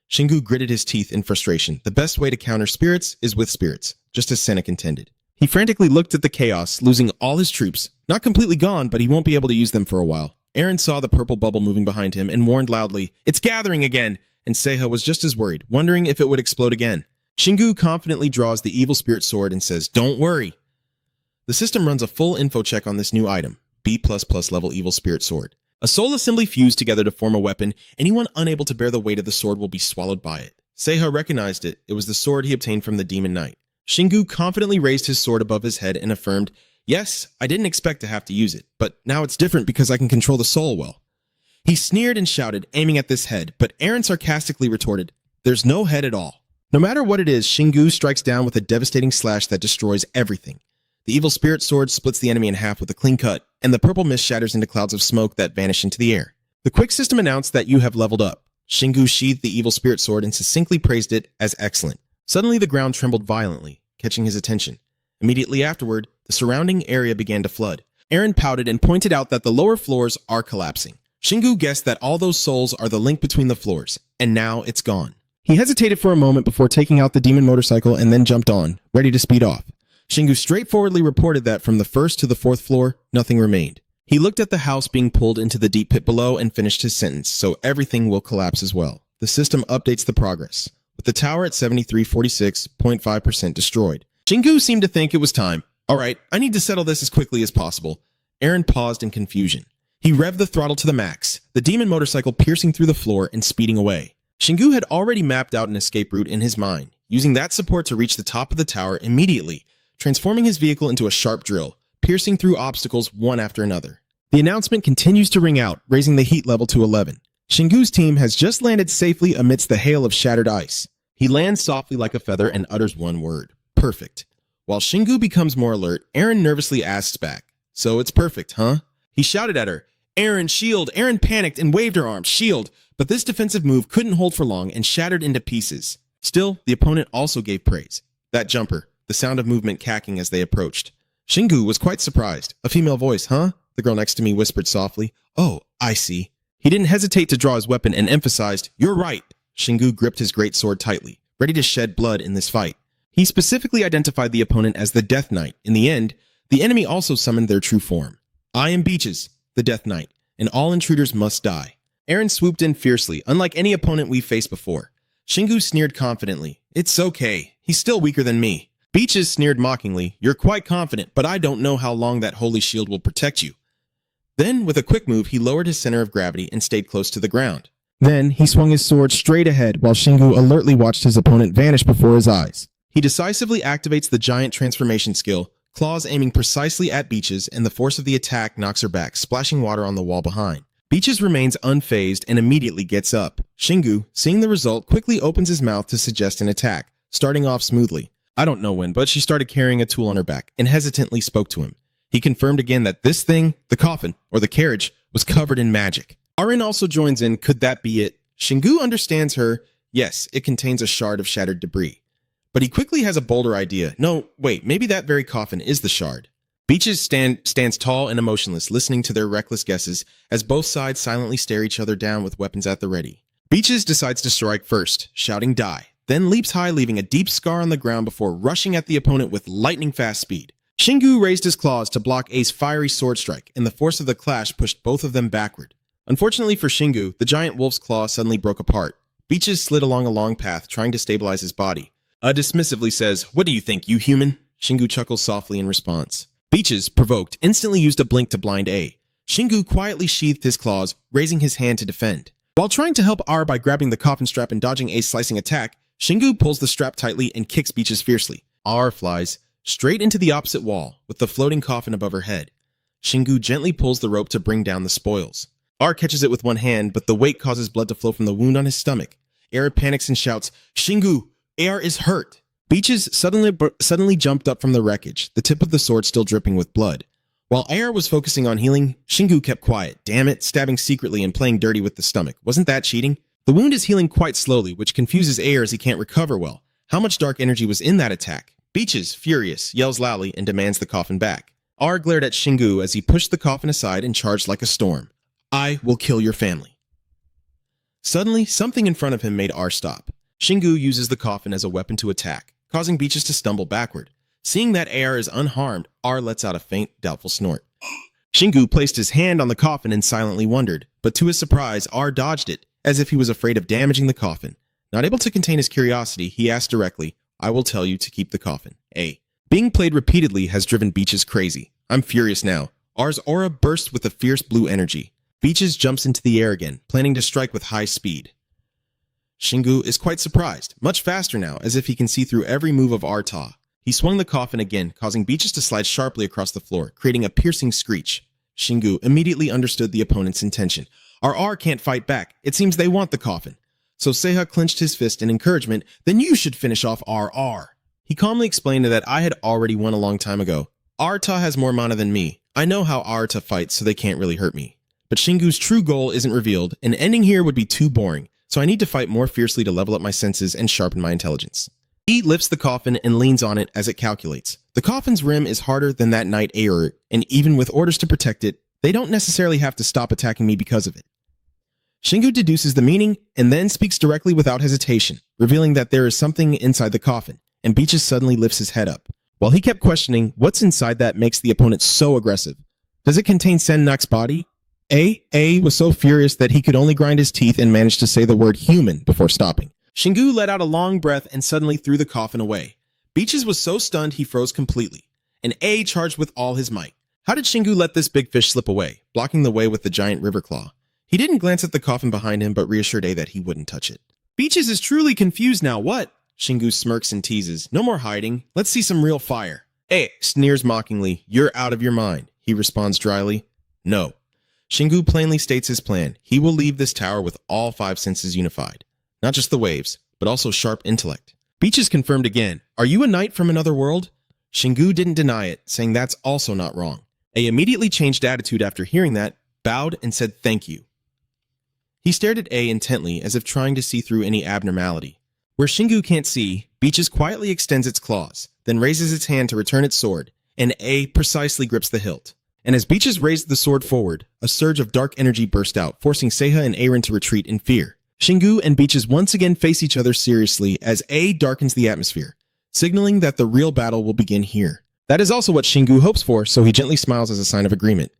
Shingu gritted his teeth in frustration. The best way to counter spirits is with spirits, just as Senec intended. He frantically looked at the chaos, losing all his troops. Not completely gone, but he won't be able to use them for a while. Eren saw the purple bubble moving behind him and warned loudly, It's gathering again! And Seiha was just as worried, wondering if it would explode again. Shingu confidently draws the evil spirit sword and says, Don't worry. The system runs a full info check on this new item, B++ level evil spirit sword. A soul assembly fused together to form a weapon. Anyone unable to bear the weight of the sword will be swallowed by it. Seiha recognized it. It was the sword he obtained from the demon knight. Shingu confidently raised his sword above his head and affirmed, "Yes, I didn't expect to have to use it, but now it's different because I can control the soul well." He sneered and shouted, aiming at this head, but Eren sarcastically retorted, "There's no head at all." No matter what it is, Shingu strikes down with a devastating slash that destroys everything. The evil spirit sword splits the enemy in half with a clean cut, and the purple mist shatters into clouds of smoke that vanish into the air. The quick system announced that you have leveled up. Shingu sheathed the evil spirit sword and succinctly praised it as excellent. Suddenly the ground trembled violently, catching his attention. Immediately afterward, the surrounding area began to flood. Eren pouted and pointed out that the lower floors are collapsing. Shingu guessed that all those souls are the link between the floors, and now it's gone. He hesitated for a moment before taking out the demon motorcycle and then jumped on, ready to speed off. Shingu straightforwardly reported that from the first to the fourth floor, nothing remained. He looked at the house being pulled into the deep pit below and finished his sentence, so everything will collapse as well. The system updates the progress, with the tower at 73.46% destroyed. Shingu seemed to think it was time. All right, I need to settle this as quickly as possible. Eren paused in confusion. He revved the throttle to the max, the demon motorcycle piercing through the floor and speeding away. Shingu had already mapped out an escape route in his mind, using that support to reach the top of the tower immediately, transforming his vehicle into a sharp drill, piercing through obstacles one after another. The announcement continues to ring out, raising the heat level to 11. Shingu's team has just landed safely amidst the hail of shattered ice. He lands softly like a feather and utters one word, "Perfect." While Shingu becomes more alert, Eren nervously asks back, "So it's perfect, huh?" He shouted at her, "Eren, shield!" Eren panicked and waved her arm, "Shield!" But this defensive move couldn't hold for long and shattered into pieces. Still, the opponent also gave praise. That jumper, the sound of movement cacking as they approached. Shingu was quite surprised. "A female voice, huh?" The girl next to me whispered softly. "Oh, I see." He didn't hesitate to draw his weapon and emphasized, "You're right." Shingu gripped his great sword tightly, ready to shed blood in this fight. He specifically identified the opponent as the Death Knight. In the end, the enemy also summoned their true form. "I am Beaches, the Death Knight, and all intruders must die." Eren swooped in fiercely, unlike any opponent we've faced before. Shingu sneered confidently, "It's okay. He's still weaker than me." Beaches sneered mockingly, "You're quite confident, but I don't know how long that holy shield will protect you." Then, with a quick move, he lowered his center of gravity and stayed close to the ground. Then, he swung his sword straight ahead while Shingu alertly watched his opponent vanish before his eyes. He decisively activates the giant transformation skill, claws aiming precisely at Beaches, and the force of the attack knocks her back, splashing water on the wall behind. Beaches remains unfazed and immediately gets up. Shingu, seeing the result, quickly opens his mouth to suggest an attack, starting off smoothly. I don't know when, but she started carrying a tool on her back and hesitantly spoke to him. He confirmed again that this thing, the coffin, or the carriage, was covered in magic. Aren also joins in, "Could that be it?" Shingu understands her. Yes, it contains a shard of shattered debris. But he quickly has a bolder idea. No, wait, maybe that very coffin is the shard. Beaches stands tall and emotionless, listening to their reckless guesses as both sides silently stare each other down with weapons at the ready. Beaches decides to strike first, shouting "Die," then leaps high, leaving a deep scar on the ground before rushing at the opponent with lightning-fast speed. Shingu raised his claws to block A's fiery sword strike, and the force of the clash pushed both of them backward. Unfortunately for Shingu, the giant wolf's claw suddenly broke apart. Beaches slid along a long path, trying to stabilize his body. Dismissively says, "What do you think, you human?" Shingu chuckles softly in response. Beaches, provoked, instantly used a blink to blind A. Shingu quietly sheathed his claws, raising his hand to defend. While trying to help R by grabbing the coffin strap and dodging A's slicing attack, Shingu pulls the strap tightly and kicks Beaches fiercely. R flies straight into the opposite wall, with the floating coffin above her head. Shingu gently pulls the rope to bring down the spoils. R catches it with one hand, but the weight causes blood to flow from the wound on his stomach. AR panics and shouts, "Shingu, AR is hurt!" Beaches suddenly jumped up from the wreckage, the tip of the sword still dripping with blood. While AR was focusing on healing, Shingu kept quiet. Damn it, stabbing secretly and playing dirty with the stomach. Wasn't that cheating? The wound is healing quite slowly, which confuses AR as he can't recover well. How much dark energy was in that attack? Beaches, furious, yells loudly and demands the coffin back. R glared at Shingu as he pushed the coffin aside and charged like a storm. "I will kill your family." Suddenly, something in front of him made R stop. Shingu uses the coffin as a weapon to attack, causing Beaches to stumble backward. Seeing that AR is unharmed, R lets out a faint, doubtful snort. Shingu placed his hand on the coffin and silently wondered, but to his surprise, R dodged it, as if he was afraid of damaging the coffin. Not able to contain his curiosity, he asked directly, "I will tell you to keep the coffin, A." Being played repeatedly has driven Beaches crazy. I'm furious now. R's aura bursts with a fierce blue energy. Beaches jumps into the air again, planning to strike with high speed. Shingu is quite surprised, much faster now, as if he can see through every move of Arta. He swung the coffin again, causing Beaches to slide sharply across the floor, creating a piercing screech. Shingu immediately understood the opponent's intention. Our R can't fight back. It seems they want the coffin. So Seiha clenched his fist in encouragement. Then you should finish off RR. He calmly explained that I had already won a long time ago. Arta has more mana than me. I know how Arta fights, so they can't really hurt me. But Shingu's true goal isn't revealed, and ending here would be too boring, so I need to fight more fiercely to level up my senses and sharpen my intelligence. He lifts the coffin and leans on it as it calculates. The coffin's rim is harder than that Knight Aer, and even with orders to protect it, they don't necessarily have to stop attacking me because of it. Shingu deduces the meaning and then speaks directly without hesitation, revealing that there is something inside the coffin, and Beaches suddenly lifts his head up. While he kept questioning what's inside that makes the opponent so aggressive. Does it contain Sen-Nak's body? A was so furious that he could only grind his teeth and managed to say the word human before stopping. Shingu let out a long breath and suddenly threw the coffin away. Beaches was so stunned he froze completely, and A charged with all his might. How did Shingu let this big fish slip away, blocking the way with the giant river claw? He didn't glance at the coffin behind him, but reassured A that he wouldn't touch it. Beaches is truly confused now, what? Shingu smirks and teases. No more hiding. Let's see some real fire. A sneers mockingly. You're out of your mind. He responds dryly. No. Shingu plainly states his plan. He will leave this tower with all 5 senses unified. Not just the waves, but also sharp intellect. Beaches confirmed again. Are you a knight from another world? Shingu didn't deny it, saying that's also not wrong. A immediately changed attitude after hearing that, bowed and said thank you. He stared at A intently as if trying to see through any abnormality. Where Shingu can't see, Beaches quietly extends its claws, then raises its hand to return its sword, and A precisely grips the hilt. And as Beaches raised the sword forward, a surge of dark energy burst out, forcing Seiha and Aaron to retreat in fear. Shingu and Beaches once again face each other seriously as A darkens the atmosphere, signaling that the real battle will begin here. That is also what Shingu hopes for, so he gently smiles as a sign of agreement.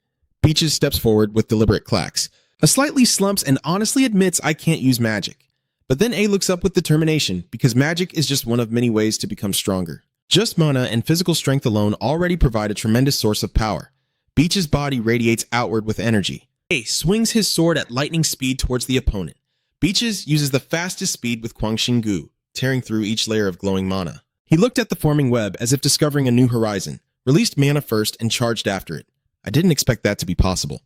Beaches steps forward with deliberate clacks. A slightly slumps and honestly admits I can't use magic. But then A looks up with determination, because magic is just one of many ways to become stronger. Just mana and physical strength alone already provide a tremendous source of power. Beach's body radiates outward with energy. A swings his sword at lightning speed towards the opponent. Beaches uses the fastest speed with Kwang Shingu, tearing through each layer of glowing mana. He looked at the forming web as if discovering a new horizon, released mana first and charged after it. I didn't expect that to be possible.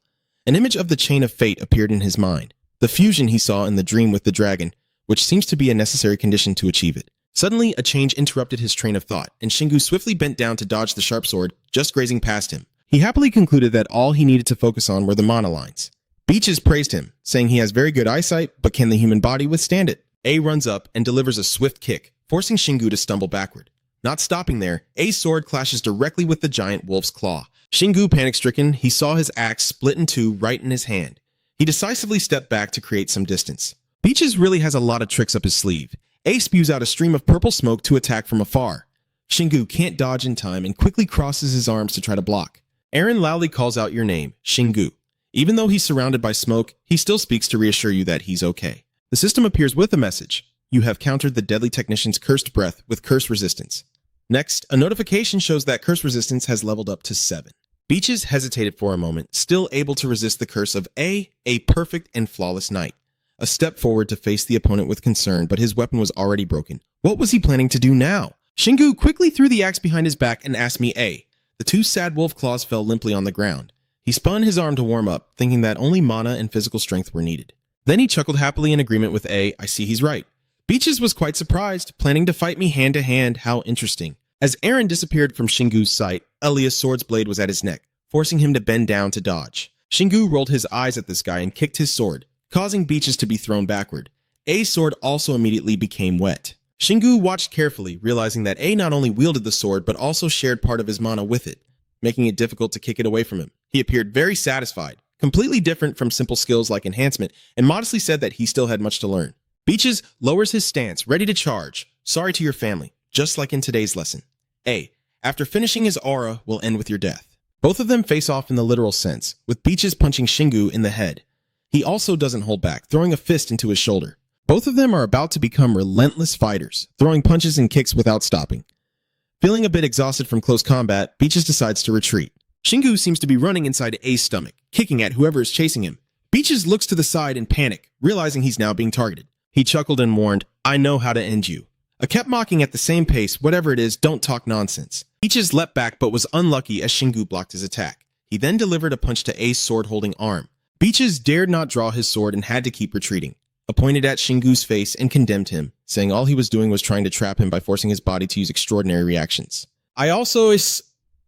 An image of the Chain of Fate appeared in his mind, the fusion he saw in the dream with the dragon, which seems to be a necessary condition to achieve it. Suddenly, a change interrupted his train of thought, and Shingu swiftly bent down to dodge the sharp sword, just grazing past him. He happily concluded that all he needed to focus on were the mana lines. Beaches praised him, saying he has very good eyesight, but can the human body withstand it? A runs up and delivers a swift kick, forcing Shingu to stumble backward. Not stopping there, A's sword clashes directly with the giant wolf's claw. Shingu, panic-stricken, he saw his axe split in two right in his hand. He decisively stepped back to create some distance. Beaches really has a lot of tricks up his sleeve. A spews out a stream of purple smoke to attack from afar. Shingu can't dodge in time and quickly crosses his arms to try to block. Aaron loudly calls out your name, Shingu. Even though he's surrounded by smoke, he still speaks to reassure you that he's okay. The system appears with a message. You have countered the deadly technician's cursed breath with curse resistance. Next, a notification shows that curse resistance has leveled up to 7. Beaches hesitated for a moment, still able to resist the curse of a perfect and flawless knight. A step forward to face the opponent with concern, but his weapon was already broken. What was he planning to do now? Shingu quickly threw the axe behind his back and asked me A. The 2 sad wolf claws fell limply on the ground. He spun his arm to warm up, thinking that only mana and physical strength were needed. Then he chuckled happily in agreement with A. I see he's right. Beaches was quite surprised, planning to fight me hand to hand. How interesting. As Aaron disappeared from Shingu's sight, Elia's sword's blade was at his neck, forcing him to bend down to dodge. Shingu rolled his eyes at this guy and kicked his sword, causing Beaches to be thrown backward. A's sword also immediately became wet. Shingu watched carefully, realizing that A not only wielded the sword, but also shared part of his mana with it, making it difficult to kick it away from him. He appeared very satisfied, completely different from simple skills like enhancement, and modestly said that he still had much to learn. Beaches lowers his stance, ready to charge. Sorry to your family, just like in today's lesson. A, after finishing his aura, will end with your death. Both of them face off in the literal sense, with Beaches punching Shingu in the head. He also doesn't hold back, throwing a fist into his shoulder. Both of them are about to become relentless fighters, throwing punches and kicks without stopping. Feeling a bit exhausted from close combat, Beaches decides to retreat. Shingu seems to be running inside A's stomach, kicking at whoever is chasing him. Beaches looks to the side in panic, realizing he's now being targeted. He chuckled and warned, "I know how to end you." I kept mocking at the same pace, "Whatever it is, don't talk nonsense." Beaches leapt back but was unlucky as Shingu blocked his attack. He then delivered a punch to A's sword-holding arm. Beaches dared not draw his sword and had to keep retreating. I pointed at Shingu's face and condemned him, saying all he was doing was trying to trap him by forcing his body to use extraordinary reactions. I also,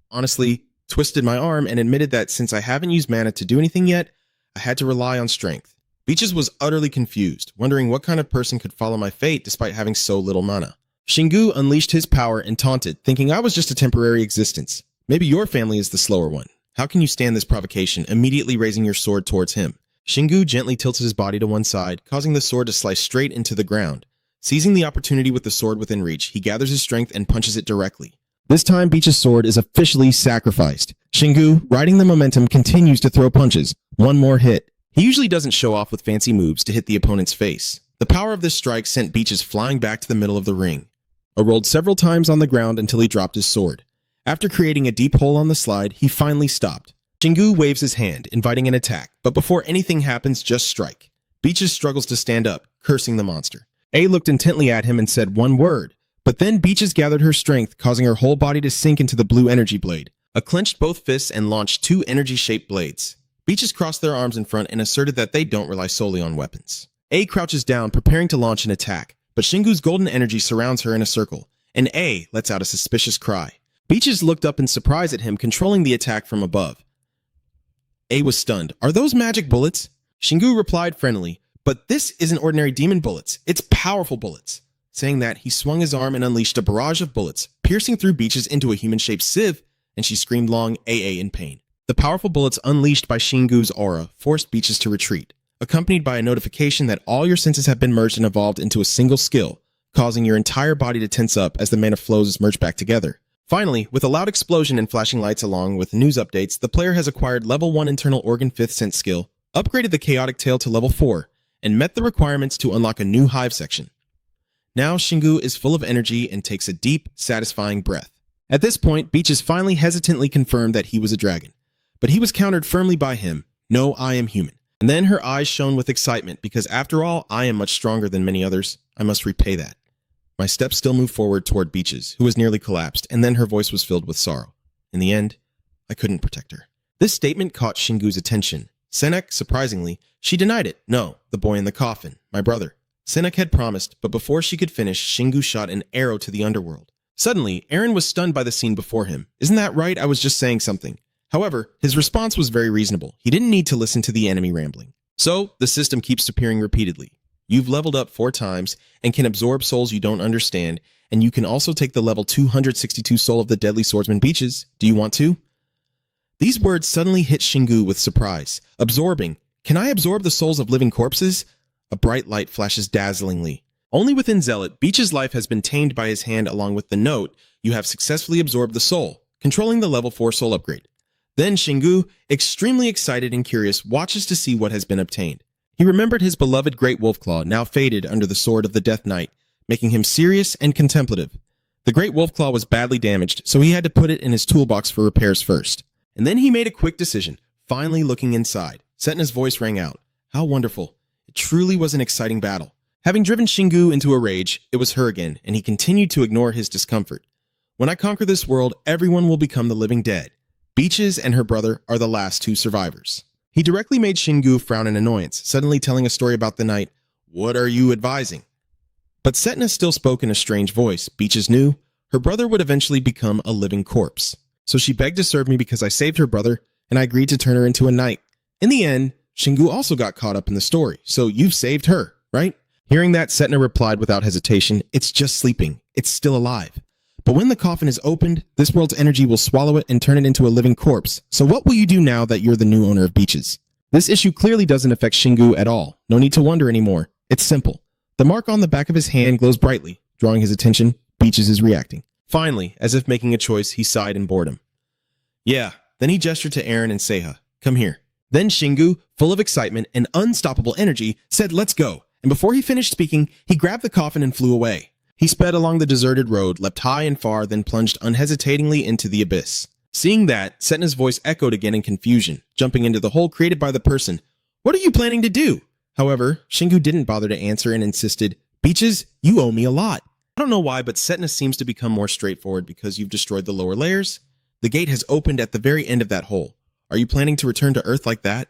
honestly, twisted my arm and admitted that since I haven't used mana to do anything yet, I had to rely on strength. Beaches was utterly confused, wondering what kind of person could follow my fate despite having so little mana. Shingu unleashed his power and taunted, thinking I was just a temporary existence. Maybe your family is the slower one. How can you stand this provocation, immediately raising your sword towards him? Shingu gently tilted his body to one side, causing the sword to slice straight into the ground. Seizing the opportunity with the sword within reach, he gathers his strength and punches it directly. This time, Beach's sword is officially sacrificed. Shingu, riding the momentum, continues to throw punches. One more hit. He usually doesn't show off with fancy moves to hit the opponent's face. The power of this strike sent Beaches flying back to the middle of the ring. I rolled several times on the ground until he dropped his sword. After creating a deep hole on the slide, he finally stopped. Shingu waves his hand, inviting an attack, but before anything happens, just strike. Beaches struggles to stand up, cursing the monster. A looked intently at him and said one word, but then Beaches gathered her strength, causing her whole body to sink into the blue energy blade. I clenched both fists and launched two energy-shaped blades. Beaches crossed their arms in front and asserted that they don't rely solely on weapons. A crouches down, preparing to launch an attack, but Shingu's golden energy surrounds her in a circle, and A lets out a suspicious cry. Beaches looked up in surprise at him, controlling the attack from above. A was stunned. "Are those magic bullets?" Shingu replied friendly, "But this isn't ordinary demon bullets. It's powerful bullets." Saying that, he swung his arm and unleashed a barrage of bullets, piercing through Beaches into a human-shaped sieve, and she screamed long AA in pain. The powerful bullets unleashed by Shingu's aura forced Beaches to retreat, accompanied by a notification that all your senses have been merged and evolved into a single skill, causing your entire body to tense up as the mana flows is merged back together. Finally, with a loud explosion and flashing lights along with news updates, the player has acquired level 1 internal organ 5th sense skill, upgraded the chaotic tail to level 4, and met the requirements to unlock a new hive section. Now Shingu is full of energy and takes a deep, satisfying breath. At this point, Beaches finally hesitantly confirmed that he was a dragon, but he was countered firmly by him, "No, I am human." And then her eyes shone with excitement because after all, I am much stronger than many others. I must repay that. My steps still moved forward toward Beaches, who was nearly collapsed, and then her voice was filled with sorrow. In the end, I couldn't protect her. This statement caught Shingu's attention. Senek, surprisingly, she denied it. "No, the boy in the coffin, my brother." Senek had promised, but before she could finish, Shingu shot an arrow to the underworld. Suddenly, Aaron was stunned by the scene before him. "Isn't that right? I was just saying something." However, his response was very reasonable. He didn't need to listen to the enemy rambling. So, the system keeps appearing repeatedly. You've leveled up 4 times and can absorb souls you don't understand, and you can also take the level 262 soul of the deadly swordsman Beaches. Do you want to? These words suddenly hit Shingu with surprise. Absorbing. Can I absorb the souls of living corpses? A bright light flashes dazzlingly. Only within Zealot, Beach's life has been tamed by his hand along with the note, "You have successfully absorbed the soul," controlling the level 4 soul upgrade. Then Shingu, extremely excited and curious, watches to see what has been obtained. He remembered his beloved Great Wolfclaw, now faded under the sword of the Death Knight, making him serious and contemplative. The Great Wolfclaw was badly damaged, so he had to put it in his toolbox for repairs first. And then he made a quick decision, finally looking inside. Setna's voice rang out. How wonderful. It truly was an exciting battle. Having driven Shingu into a rage, it was her again, and he continued to ignore his discomfort. When I conquer this world, everyone will become the living dead. Beaches and her brother are the last 2 survivors. He directly made Shingu frown in annoyance, suddenly telling a story about the night. "What are you advising?" But Setna still spoke in a strange voice. Beaches knew her brother would eventually become a living corpse. So she begged to serve me because I saved her brother, and I agreed to turn her into a knight. In the end, Shingu also got caught up in the story, so you've saved her, right? Hearing that, Setna replied without hesitation, "It's just sleeping. It's still alive. But when the coffin is opened, this world's energy will swallow it and turn it into a living corpse. So what will you do now that you're the new owner of Beaches?" This issue clearly doesn't affect Shingu at all. No need to wonder anymore. It's simple. The mark on the back of his hand glows brightly, drawing his attention. Beaches is reacting. Finally, as if making a choice, he sighed in boredom. "Yeah." Then he gestured to Aaron and Seiha. "Come here." Then Shingu, full of excitement and unstoppable energy, said, "Let's go." And before he finished speaking, he grabbed the coffin and flew away. He sped along the deserted road, leapt high and far, then plunged unhesitatingly into the abyss. Seeing that, Setna's voice echoed again in confusion, jumping into the hole created by the person. What are you planning to do? However, Shingu didn't bother to answer and insisted, Beaches, you owe me a lot. I don't know why, but Setna seems to become more straightforward because you've destroyed the lower layers. The gate has opened at the very end of that hole. Are you planning to return to Earth like that?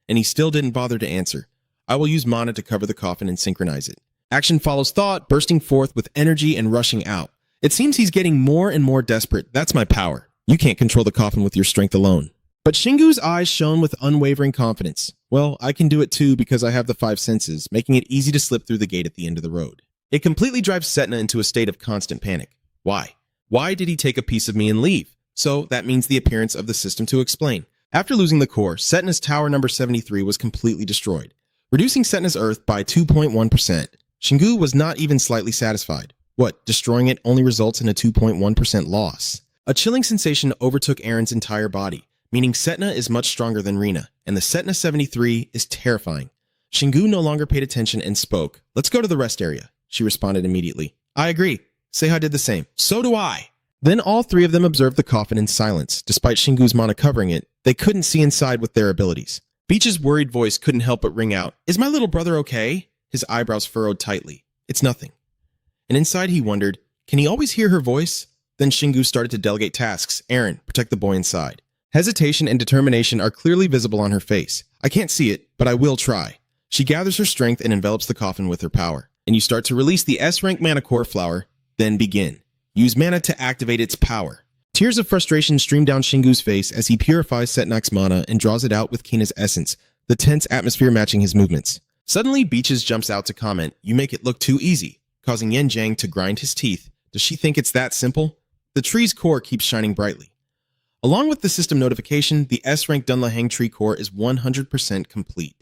And he still didn't bother to answer. I will use mana to cover the coffin and synchronize it. Action follows thought, bursting forth with energy and rushing out. It seems he's getting more and more desperate. That's my power. You can't control the coffin with your strength alone. But Shingu's eyes shone with unwavering confidence. Well, I can do it too because I have the 5 senses, making it easy to slip through the gate at the end of the road. It completely drives Setna into a state of constant panic. Why? Why did he take a piece of me and leave? So that means the appearance of the system to explain. After losing the core, Setna's tower number 73 was completely destroyed, reducing Setna's Earth by 2.1%. Shingu was not even slightly satisfied. What, destroying it only results in a 2.1% loss? A chilling sensation overtook Aaron's entire body, meaning Setna is much stronger than Rina, and the Setna 73 is terrifying. Shingu no longer paid attention and spoke. Let's go to the rest area. She responded immediately. I agree. Seiha did the same. So do I. Then all 3 of them observed the coffin in silence. Despite Shingu's mana covering it, they couldn't see inside with their abilities. Beach's worried voice couldn't help but ring out. Is my little brother okay? His eyebrows furrowed tightly. It's nothing. And inside he wondered, can he always hear her voice? Then Shingu started to delegate tasks. Aaron, protect the boy inside. Hesitation and determination are clearly visible on her face. I can't see it, but I will try. She gathers her strength and envelops the coffin with her power. And you start to release the S-rank mana core flower, then begin. Use mana to activate its power. Tears of frustration stream down Shingu's face as he purifies Setnak's mana and draws it out with Kina's essence, the tense atmosphere matching his movements. Suddenly, Beaches jumps out to comment, you make it look too easy, causing Yen Jiang to grind his teeth. Does she think it's that simple? The tree's core keeps shining brightly. Along with the system notification, the S-rank Dunlaheng tree core is 100% complete,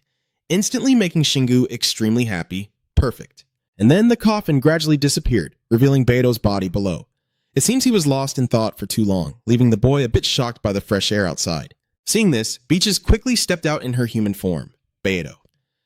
instantly making Shingu extremely happy. Perfect. And then the coffin gradually disappeared, revealing Beidou's body below. It seems he was lost in thought for too long, leaving the boy a bit shocked by the fresh air outside. Seeing this, Beaches quickly stepped out in her human form, Beidou.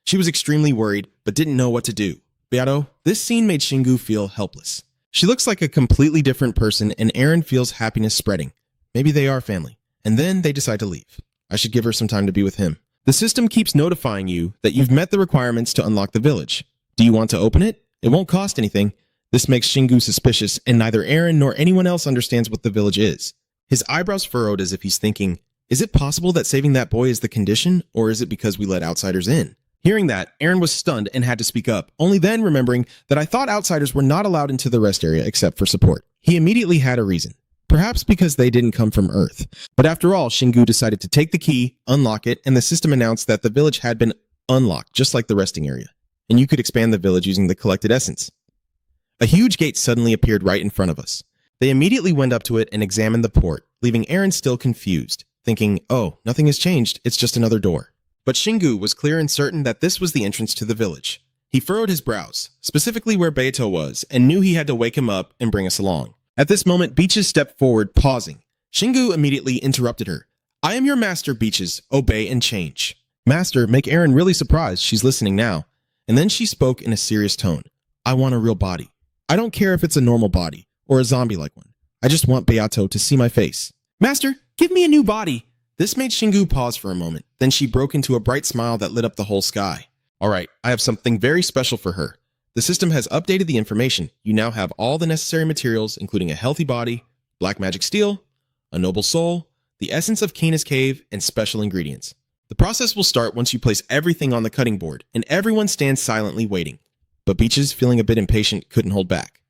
She was extremely worried, but didn't know what to do. Beidou, this scene made Shingu feel helpless. She looks like a completely different person, and Aaron feels happiness spreading. Maybe they are family. And then they decide to leave. I should give her some time to be with him. The system keeps notifying you that you've met the requirements to unlock the village. Do you want to open it? It won't cost anything. This makes Shingu suspicious, and neither Aaron nor anyone else understands what the village is. His eyebrows furrowed as if he's thinking, is it possible that saving that boy is the condition, or is it because we let outsiders in? Hearing that, Aaron was stunned and had to speak up, only then remembering that I thought outsiders were not allowed into the rest area except for support. He immediately had a reason. Perhaps because they didn't come from Earth. But after all, Shingu decided to take the key, unlock it, and the system announced that the village had been unlocked, just like the resting area. And you could expand the village using the collected essence. A huge gate suddenly appeared right in front of us. They immediately went up to it and examined the port, leaving Aaron still confused, thinking, oh, nothing has changed, it's just another door. But Shingu was clear and certain that this was the entrance to the village. He furrowed his brows, specifically where Beidou was, and knew he had to wake him up and bring us along. At this moment, Beaches stepped forward, pausing. Shingu immediately interrupted her. I am your master, Beaches. Obey and change. Master, make Aaron really surprised. She's listening now. And then she spoke in a serious tone. I want a real body. I don't care if it's a normal body or a zombie-like one. I just want Beato to see my face. Master, give me a new body. This made Shingu pause for a moment. Then she broke into a bright smile that lit up the whole sky. All right, I have something very special for her. The system has updated the information. You now have all the necessary materials, including a healthy body, black magic steel, a noble soul, the essence of Kina's cave, and special ingredients. The process will start once you place everything on the cutting board, and everyone stands silently waiting. But Beaches, feeling a bit impatient, couldn't hold back.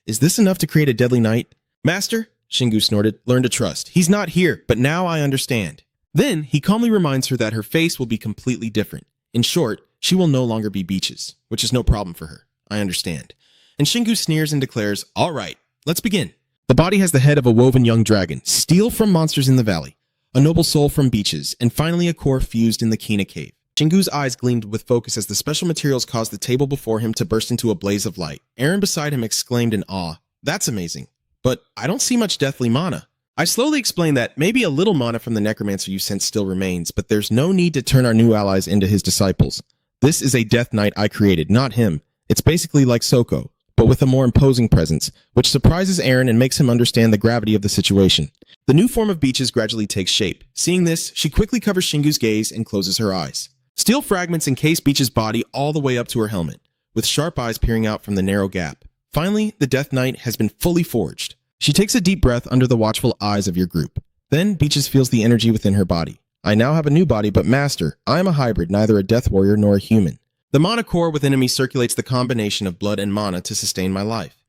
Is this enough to create a deadly night? Master, Shingu snorted, learn to trust. He's not here, but now I understand. Then he calmly reminds her that her face will be completely different. In short, she will no longer be Beaches, which is no problem for her. I understand. And Shingu sneers and declares, all right, let's begin. The body has the head of a woven young dragon, steel from monsters in the valley, a noble soul from Beaches, and finally a core fused in the Kina cave. Shingu's eyes gleamed with focus as the special materials caused the table before him to burst into a blaze of light. Aaron beside him exclaimed in awe, that's amazing. But I don't see much deathly mana. I slowly explained that maybe a little mana from the necromancer you sent still remains, but there's no need to turn our new allies into his disciples. This is a death knight I created, not him. It's basically like Soko, but but with a more imposing presence, which surprises Eren and makes him understand the gravity of the situation. The new form of Beaches gradually takes shape. Seeing this, she quickly covers Shingu's gaze and closes her eyes. Steel fragments encase Beaches' body all the way up to her helmet, with sharp eyes peering out from the narrow gap. Finally, the Death Knight has been fully forged. She takes a deep breath under the watchful eyes of your group. Then, Beaches feels the energy within her body. I now have a new body, but Master, I am a hybrid, neither a Death Warrior nor a human. The mana core within me circulates the combination of blood and mana to sustain my life.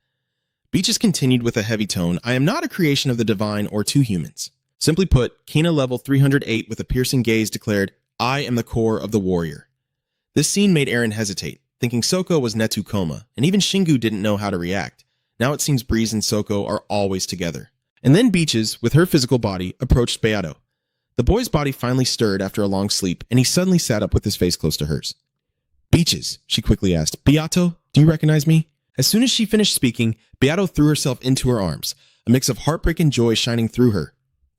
Beaches continued with a heavy tone, I am not a creation of the divine or two humans. Simply put, Kina level 308 with a piercing gaze declared, I am the core of the warrior. This scene made Eren hesitate, thinking Soko was Netukoma, and even Shingu didn't know how to react. Now it seems Breeze and Soko are always together. And then Beaches, with her physical body, approached Beato. The boy's body finally stirred after a long sleep, and he suddenly sat up with his face close to hers. Beaches, she quickly asked, Beato, do you recognize me? As soon as she finished speaking, Beato threw herself into her arms, a mix of heartbreak and joy shining through her.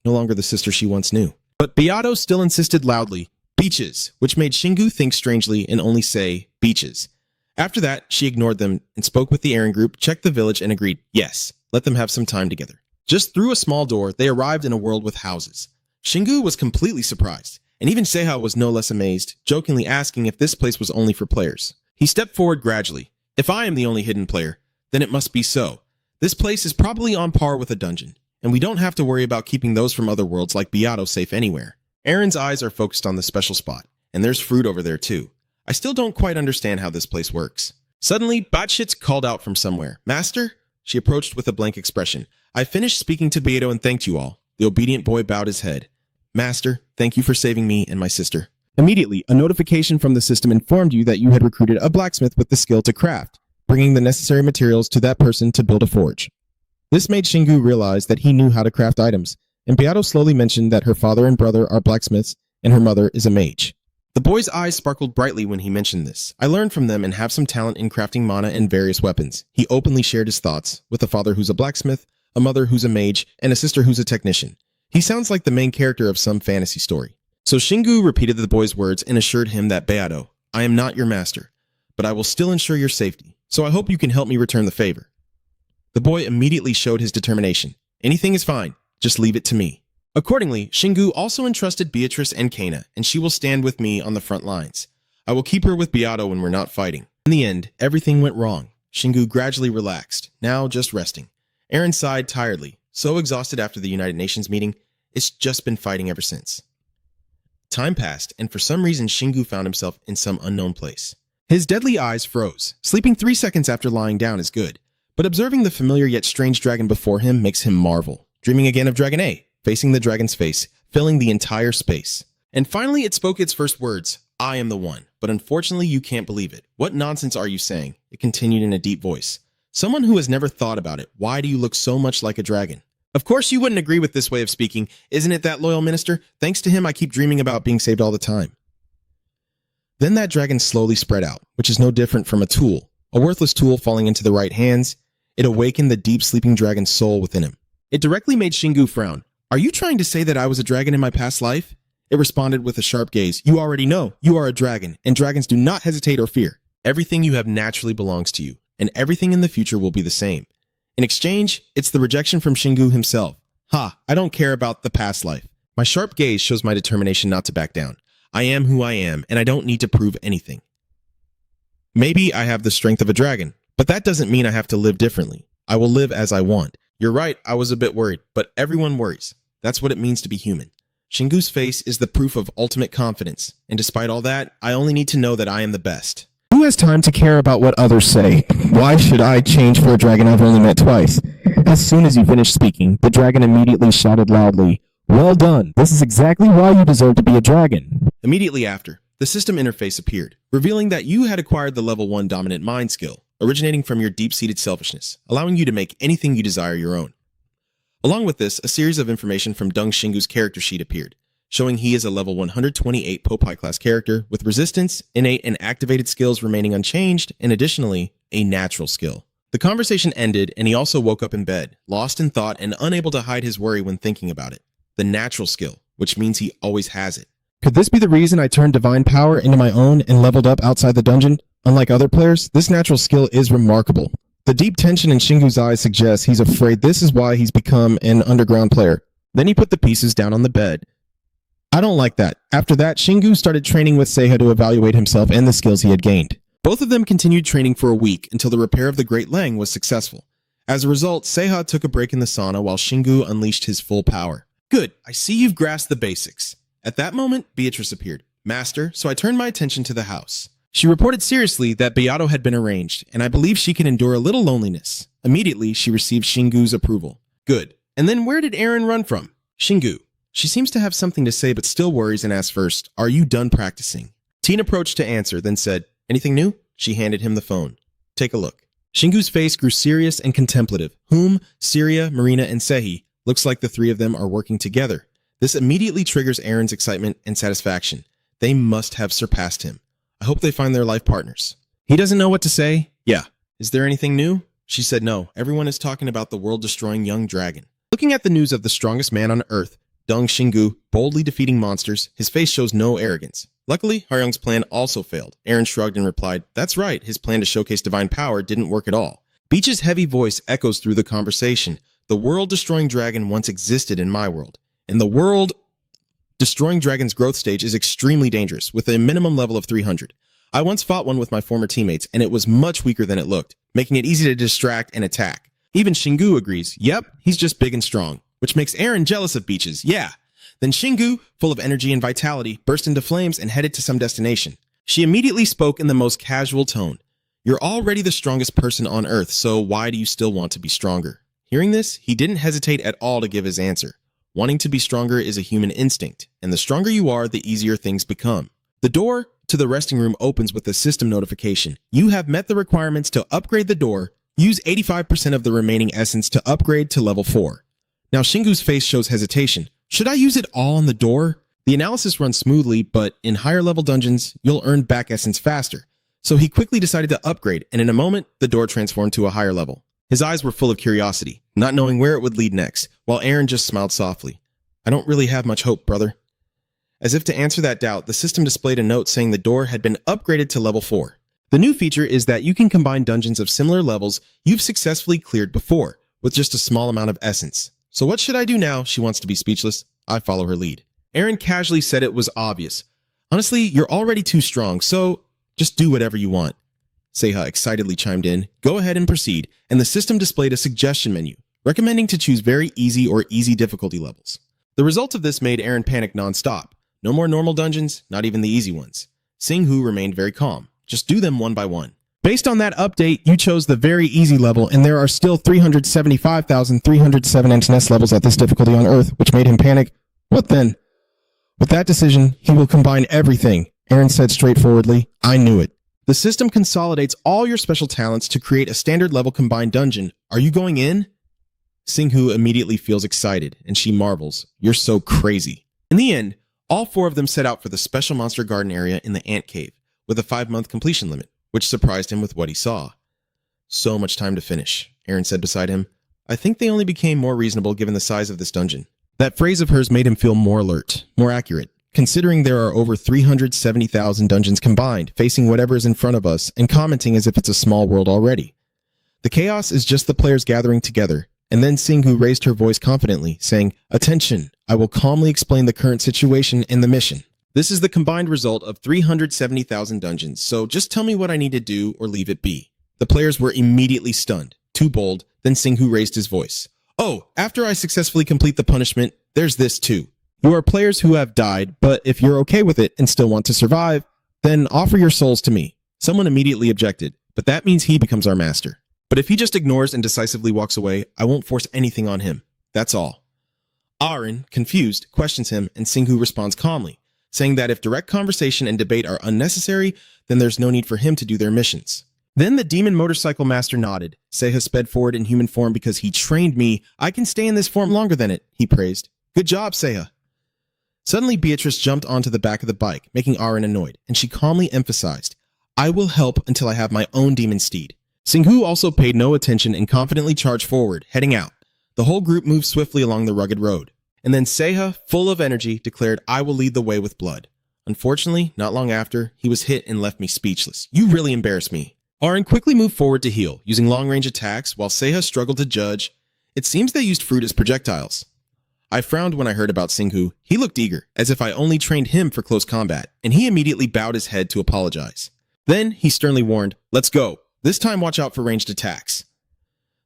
No longer the sister she once knew. But Beato still insisted loudly, Beaches, which made Shingu think strangely and only say, Beaches. After that, she ignored them and spoke with the Eren group, checked the village, and agreed, yes, let them have some time together. Just through a small door, they arrived in a world with houses. Shingu was completely surprised, and even Seiha was no less amazed, jokingly asking if this place was only for players. He stepped forward gradually. If I am the only hidden player, then it must be so. This place is probably on par with a dungeon, and we don't have to worry about keeping those from other worlds like Beato safe anywhere. Eren's eyes are focused on the special spot, and there's fruit over there too. I still don't quite understand how this place works. Suddenly, Batshits called out from somewhere. Master? She approached with a blank expression. I finished speaking to Beato and thanked you all. The obedient boy bowed his head. Master, thank you for saving me and my sister. Immediately, a notification from the system informed you that you had recruited a blacksmith with the skill to craft, bringing the necessary materials to that person to build a forge. This made Shingu realize that he knew how to craft items, and Beato slowly mentioned that her father and brother are blacksmiths and her mother is a mage. The boy's eyes sparkled brightly when he mentioned this. I learned from them and have some talent in crafting mana and various weapons. He openly shared his thoughts, with a father who's a blacksmith, a mother who's a mage, and a sister who's a technician. He sounds like the main character of some fantasy story. So Shingu repeated the boy's words and assured him that Beato, I am not your master, but I will still ensure your safety, so I hope you can help me return the favor. The boy immediately showed his determination. Anything is fine, just leave it to me. Accordingly, Shingu also entrusted Beatrice and Kana, and she will stand with me on the front lines. I will keep her with Beato when we're not fighting. In the end, everything went wrong. Shingu gradually relaxed, now just resting. Eren sighed tiredly, so exhausted after the United Nations meeting, it's just been fighting ever since. Time passed, and for some reason Shingu found himself in some unknown place. His deadly eyes froze. Sleeping 3 seconds after lying down is good, but observing the familiar yet strange dragon before him makes him marvel. Dreaming again of Dragon A, facing the dragon's face, filling the entire space. And finally it spoke its first words, I am the one, but unfortunately you can't believe it. What nonsense are you saying? It continued in a deep voice. Someone who has never thought about it, why do you look so much like a dragon? Of course you wouldn't agree with this way of speaking, isn't it that loyal minister? Thanks to him I keep dreaming about being saved all the time. Then that dragon slowly spread out, which is no different from a tool, a worthless tool falling into the right hands. It awakened the deep sleeping dragon's soul within him. It directly made Shingu frown. Are you trying to say that I was a dragon in my past life? It responded with a sharp gaze. You already know, you are a dragon, and dragons do not hesitate or fear. Everything you have naturally belongs to you, and everything in the future will be the same. In exchange, it's the rejection from Shingu himself. Ha, I don't care about the past life. My sharp gaze shows my determination not to back down. I am who I am, and I don't need to prove anything. Maybe I have the strength of a dragon, but that doesn't mean I have to live differently. I will live as I want. You're right, I was a bit worried, but everyone worries. That's what it means to be human. Shingu's face is the proof of ultimate confidence, and despite all that, I only need to know that I am the best. Who has time to care about what others say? Why should I change for a dragon I've only met twice? As soon as you finished speaking, the dragon immediately shouted loudly, Well done! This is exactly why you deserve to be a dragon. Immediately after, the system interface appeared, revealing that you had acquired the level 1 dominant mind skill, originating from your deep-seated selfishness, allowing you to make anything you desire your own. Along with this, a series of information from Dung Shingu's character sheet appeared, showing he is a level 128 Popeye class character with resistance, innate and activated skills remaining unchanged, and additionally, a natural skill. The conversation ended, and he also woke up in bed, lost in thought and unable to hide his worry when thinking about it. The natural skill, which means he always has it. Could this be the reason I turned divine power into my own and leveled up outside the dungeon? Unlike other players, this natural skill is remarkable. The deep tension in Shingu's eyes suggests he's afraid this is why he's become an underground player. Then he put the pieces down on the bed. I don't like that. After that, Shingu started training with Seiha to evaluate himself and the skills he had gained. Both of them continued training for a week until the repair of the Great Lang was successful. As a result, Seiha took a break in the sauna while Shingu unleashed his full power. Good, I see you've grasped the basics. At that moment, Beatrice appeared. Master, so I turned my attention to the house. She reported seriously that Beato had been arranged, and I believe she can endure a little loneliness. Immediately, she received Shingu's approval. Good. And then where did Aaron run from? Shingu. She seems to have something to say but still worries and asks first, are you done practicing? Teen approached to answer, then said, anything new? She handed him the phone. Take a look. Shingu's face grew serious and contemplative. Syria, Marina, and Sehi. Looks like the three of them are working together. This immediately triggers Aaron's excitement and satisfaction. They must have surpassed him. I hope they find their life partners. He doesn't know what to say? Yeah. Is there anything new? She said no. Everyone is talking about the world-destroying young dragon. Looking at the news of the strongest man on Earth, Dong Shingu, boldly defeating monsters, his face shows no arrogance. Luckily, Haryung's plan also failed. Aaron shrugged and replied, that's right, his plan to showcase divine power didn't work at all. Beach's heavy voice echoes through the conversation. The world-destroying dragon once existed in my world. And the world-destroying dragon's growth stage is extremely dangerous, with a minimum level of 300. I once fought one with my former teammates, and it was much weaker than it looked, making it easy to distract and attack. Even Shingu agrees, yep, he's just big and strong, which makes Aaron jealous of Beaches, yeah. Then Shingu, full of energy and vitality, burst into flames and headed to some destination. She immediately spoke in the most casual tone. You're already the strongest person on Earth, so why do you still want to be stronger? Hearing this, he didn't hesitate at all to give his answer. Wanting to be stronger is a human instinct, and the stronger you are, the easier things become. The door to the resting room opens with a system notification. You have met the requirements to upgrade the door. Use 85% of the remaining essence to upgrade to level 4. Now Shingu's face shows hesitation. Should I use it all on the door? The analysis runs smoothly, but in higher level dungeons, you'll earn back essence faster. So he quickly decided to upgrade, and in a moment, the door transformed to a higher level. His eyes were full of curiosity, not knowing where it would lead next, while Aaron just smiled softly. I don't really have much hope, brother. As if to answer that doubt, the system displayed a note saying the door had been upgraded to level 4. The new feature is that you can combine dungeons of similar levels you've successfully cleared before, with just a small amount of essence. So what should I do now? She wants to be speechless. I follow her lead. Aaron casually said it was obvious. Honestly, you're already too strong, so just do whatever you want. Seiha excitedly chimed in, go ahead and proceed, and the system displayed a suggestion menu, recommending to choose very easy or easy difficulty levels. The result of this made Aaron panic non-stop. No more normal dungeons, not even the easy ones. Singhu remained very calm. Just do them one by one. Based on that update, you chose the very easy level, and there are still 375,307 NTS levels at this difficulty on Earth, which made him panic. What then? With that decision, he will combine everything, Aaron said straightforwardly. I knew it. The system consolidates all your special talents to create a standard level combined dungeon. Are you going in? Singhu immediately feels excited, and she marvels. You're so crazy. In the end, all 4 of them set out for the special monster garden area in the ant cave, with a 5-month completion limit, which surprised him with what he saw. So much time to finish, Aaron said beside him. I think they only became more reasonable given the size of this dungeon. That phrase of hers made him feel more alert, more accurate, considering there are over 370,000 dungeons combined, facing whatever is in front of us and commenting as if it's a small world already. The chaos is just the players gathering together, and then Singhu raised her voice confidently, saying, Attention, I will calmly explain the current situation and the mission. This is the combined result of 370,000 dungeons, so just tell me what I need to do or leave it be. The players were immediately stunned, too bold, then Singhu raised his voice. Oh, after I successfully complete the punishment, there's this too. You are players who have died, but if you're okay with it and still want to survive, then offer your souls to me. Someone immediately objected, but that means he becomes our master. But if he just ignores and decisively walks away, I won't force anything on him. That's all. Aaron, confused, questions him, and Singhu responds calmly, saying that if direct conversation and debate are unnecessary, then there's no need for him to do their missions. Then the demon motorcycle master nodded. Seiha sped forward in human form because he trained me. I can stay in this form longer than it, he praised. Good job, Seiha. Suddenly, Beatrice jumped onto the back of the bike, making Aaron annoyed, and she calmly emphasized, I will help until I have my own demon steed. Singhu also paid no attention and confidently charged forward, heading out. The whole group moved swiftly along the rugged road. And then Seiha, full of energy, declared, I will lead the way with blood. Unfortunately, not long after, he was hit and left me speechless. You really embarrassed me. Aaron quickly moved forward to heal, using long-range attacks, while Seiha struggled to judge. It seems they used fruit as projectiles. I frowned when I heard about Singhu. He looked eager, as if I only trained him for close combat, and he immediately bowed his head to apologize. Then he sternly warned, "Let's go. This time watch out for ranged attacks."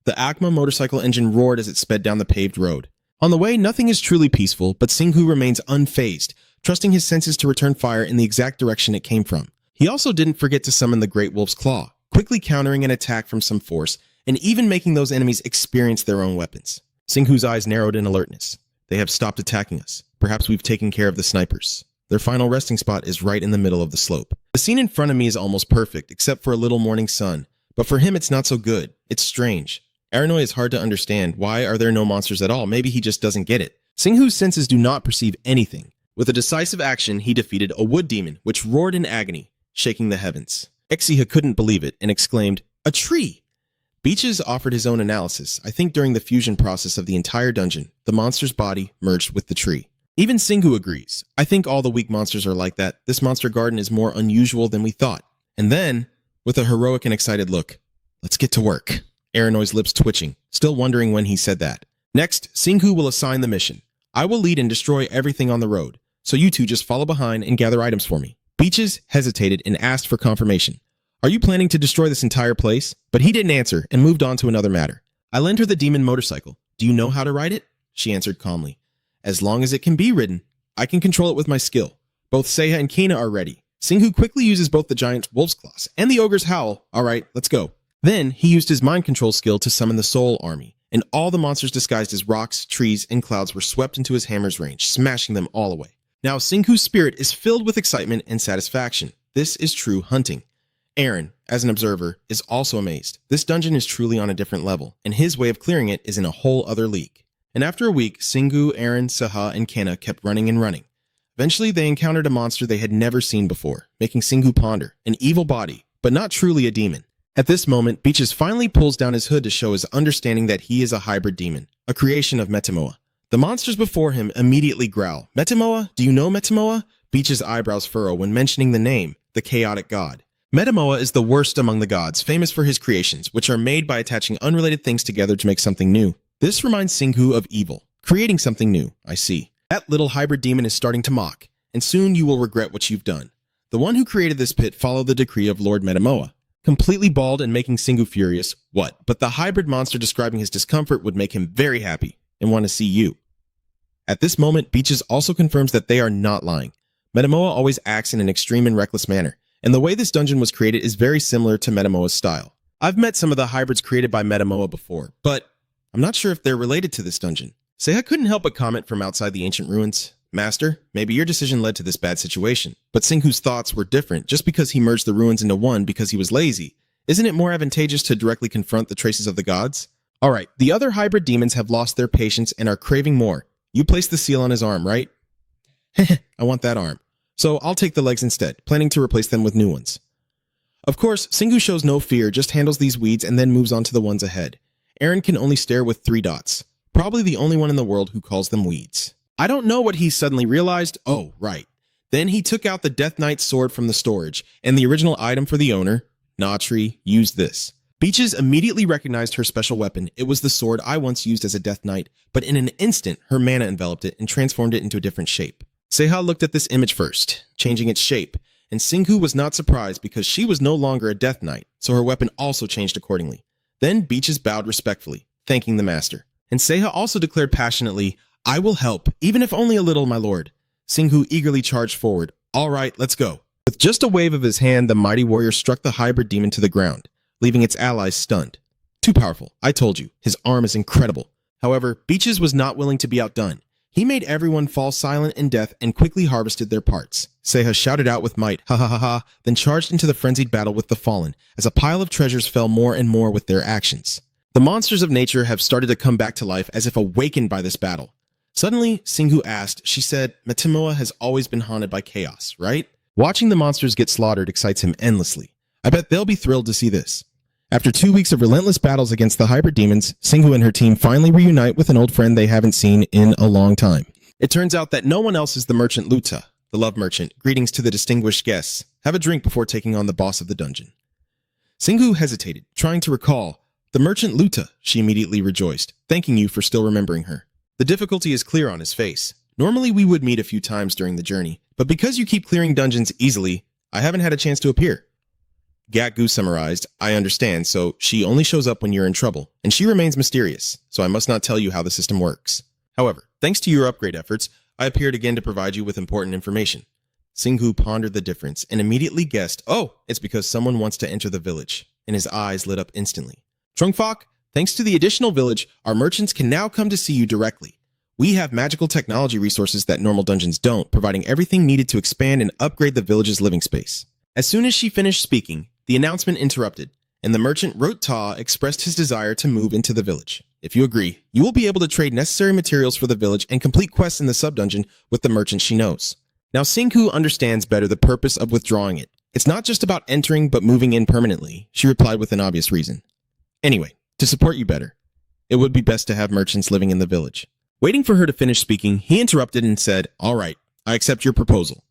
The Acma motorcycle engine roared as it sped down the paved road. On the way, nothing is truly peaceful, but Singhu remains unfazed, trusting his senses to return fire in the exact direction it came from. He also didn't forget to summon the Great Wolf's Claw, quickly countering an attack from some force, and even making those enemies experience their own weapons. Singhu's eyes narrowed in alertness. They have stopped attacking us. Perhaps we've taken care of the snipers. Their final resting spot is right in the middle of the slope. The scene in front of me is almost perfect, except for a little morning sun. But for him, it's not so good. It's strange. Aranoi is hard to understand. Why are there no monsters at all? Maybe he just doesn't get it. Singhu's senses do not perceive anything. With a decisive action, he defeated a wood demon, which roared in agony, shaking the heavens. Exiha couldn't believe it and exclaimed, "A tree!" Beaches offered his own analysis. I think during the fusion process of the entire dungeon, the monster's body merged with the tree. Even Singhu agrees. I think all the weak monsters are like that. This monster garden is more unusual than we thought. And then, with a heroic and excited look, "Let's get to work." Aranoi's lips twitching, still wondering when he said that. Next, Singhu will assign the mission. I will lead and destroy everything on the road, so you two just follow behind and gather items for me. Beaches hesitated and asked for confirmation. "Are you planning to destroy this entire place?" But he didn't answer and moved on to another matter. I lent her the demon motorcycle. "Do you know how to ride it?" She answered calmly. "As long as it can be ridden, I can control it with my skill. Both Seiha and Kina are ready." Singhu quickly uses both the giant wolf's claws and the ogre's howl. "All right, let's go." Then he used his mind control skill to summon the soul army, and all the monsters disguised as rocks, trees, and clouds were swept into his hammer's range, smashing them all away. Now Singhu's spirit is filled with excitement and satisfaction. This is true hunting. Aaron, as an observer, is also amazed. This dungeon is truly on a different level, and his way of clearing it is in a whole other league. And after a week, Singhu, Aaron, Saha, and Kena kept running and running. Eventually, they encountered a monster they had never seen before, making Singhu ponder. An evil body, but not truly a demon. At this moment, Beaches finally pulls down his hood to show his understanding that he is a hybrid demon, a creation of Metemoa. The monsters before him immediately growl. "Metemoa? Do you know Metemoa?" Beach's eyebrows furrow when mentioning the name, the chaotic god. Metemoa is the worst among the gods, famous for his creations, which are made by attaching unrelated things together to make something new. This reminds Singhu of evil, creating something new, I see. That little hybrid demon is starting to mock, and soon you will regret what you've done. The one who created this pit followed the decree of Lord Metemoa. Completely bald and making Singhu furious, what? But the hybrid monster describing his discomfort would make him very happy and want to see you. At this moment, Beaches also confirms that they are not lying. Metemoa always acts in an extreme and reckless manner, and the way this dungeon was created is very similar to Metemoa's style. I've met some of the hybrids created by Metemoa before, but I'm not sure if they're related to this dungeon. Seiha couldn't help but comment from outside the ancient ruins. "Master, maybe your decision led to this bad situation, but Singhu's thoughts were different just because he merged the ruins into one because he was lazy. Isn't it more advantageous to directly confront the traces of the gods?" Alright, the other hybrid demons have lost their patience and are craving more. You placed the seal on his arm, right? Heh, I want that arm. So I'll take the legs instead, planning to replace them with new ones. Of course, Singhu shows no fear, just handles these weeds and then moves on to the ones ahead. Aaron can only stare with 3 dots. Probably the only one in the world who calls them weeds. I don't know what he suddenly realized. Oh, right. Then he took out the Death Knight's sword from the storage, and the original item for the owner, Natri, used this. Beaches immediately recognized her special weapon. It was the sword I once used as a Death Knight, but in an instant, her mana enveloped it and transformed it into a different shape. Seiha looked at this image first, changing its shape, and Singhu was not surprised because she was no longer a Death Knight, so her weapon also changed accordingly. Then Beaches bowed respectfully, thanking the master. And Seiha also declared passionately, "I will help, even if only a little, my lord." Singhu eagerly charged forward. "All right, let's go." With just a wave of his hand, the mighty warrior struck the hybrid demon to the ground, leaving its allies stunned. Too powerful, I told you. His arm is incredible. However, Beaches was not willing to be outdone. He made everyone fall silent in death and quickly harvested their parts. Seiha shouted out with might, "Ha ha ha ha," then charged into the frenzied battle with the fallen, as a pile of treasures fell more and more with their actions. The monsters of nature have started to come back to life as if awakened by this battle. Suddenly, Singhu asked, she said, "Metemoa has always been haunted by chaos, right?" Watching the monsters get slaughtered excites him endlessly. I bet they'll be thrilled to see this. After 2 weeks of relentless battles against the hybrid demons, Singhu and her team finally reunite with an old friend they haven't seen in a long time. It turns out that no one else is the merchant Luta, the love merchant. Greetings to the distinguished guests. Have a drink before taking on the boss of the dungeon. Singhu hesitated, trying to recall. The merchant Luta, she immediately rejoiced, thanking you for still remembering her. The difficulty is clear on his face. Normally we would meet a few times during the journey, but because you keep clearing dungeons easily, I haven't had a chance to appear. Gatgu summarized, I understand, so she only shows up when you're in trouble, and she remains mysterious, so I must not tell you how the system works. However, thanks to your upgrade efforts, I appeared again to provide you with important information. Singhu pondered the difference and immediately guessed, oh, it's because someone wants to enter the village, and his eyes lit up instantly. Trungfok, thanks to the additional village, our merchants can now come to see you directly. We have magical technology resources that normal dungeons don't, providing everything needed to expand and upgrade the village's living space. As soon as she finished speaking, the announcement interrupted, and the merchant Rota expressed his desire to move into the village. If you agree, you will be able to trade necessary materials for the village and complete quests in the sub-dungeon with the merchant she knows. Now Singhu understands better the purpose of withdrawing it. It's not just about entering but moving in permanently, she replied with an obvious reason. Anyway, to support you better, it would be best to have merchants living in the village. Waiting for her to finish speaking, he interrupted and said, all right, I accept your proposal.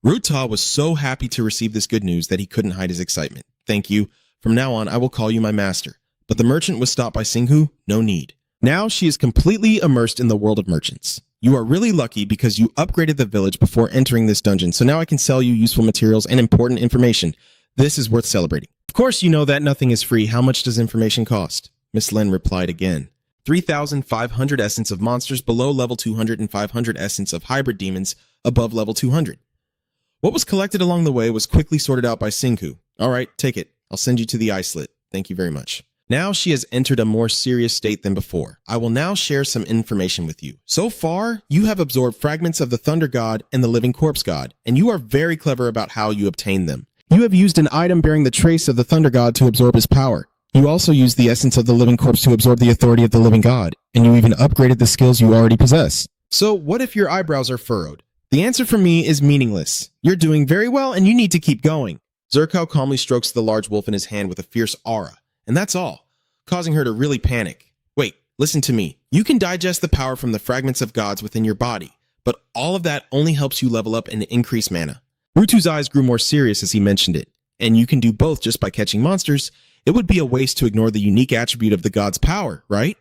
Ruta was so happy to receive this good news that he couldn't hide his excitement. Thank you. From now on, I will call you my master. But the merchant was stopped by Singhu. No need. Now she is completely immersed in the world of merchants. You are really lucky because you upgraded the village before entering this dungeon, so now I can sell you useful materials and important information. This is worth celebrating. Of course you know that nothing is free. How much does information cost? Miss Len replied again. 3,500 essence of monsters below level 200 and 500 essence of hybrid demons above level 200. What was collected along the way was quickly sorted out by Singhu. All right, take it. I'll send you to the eye slit. Thank you very much. Now she has entered a more serious state than before. I will now share some information with you. So far, you have absorbed fragments of the Thunder God and the Living Corpse God, and you are very clever about how you obtain them. You have used an item bearing the trace of the Thunder God to absorb his power. You also used the essence of the Living Corpse to absorb the authority of the Living God, and you even upgraded the skills you already possess. So what if your eyebrows are furrowed? The answer from me is meaningless. You're doing very well and you need to keep going. Zerkow calmly strokes the large wolf in his hand with a fierce aura, and that's all, causing her to really panic. Wait, listen to me. You can digest the power from the fragments of gods within your body, but all of that only helps you level up and increase mana. Rutu's eyes grew more serious as he mentioned it, and you can do both just by catching monsters. It would be a waste to ignore the unique attribute of the god's power, right?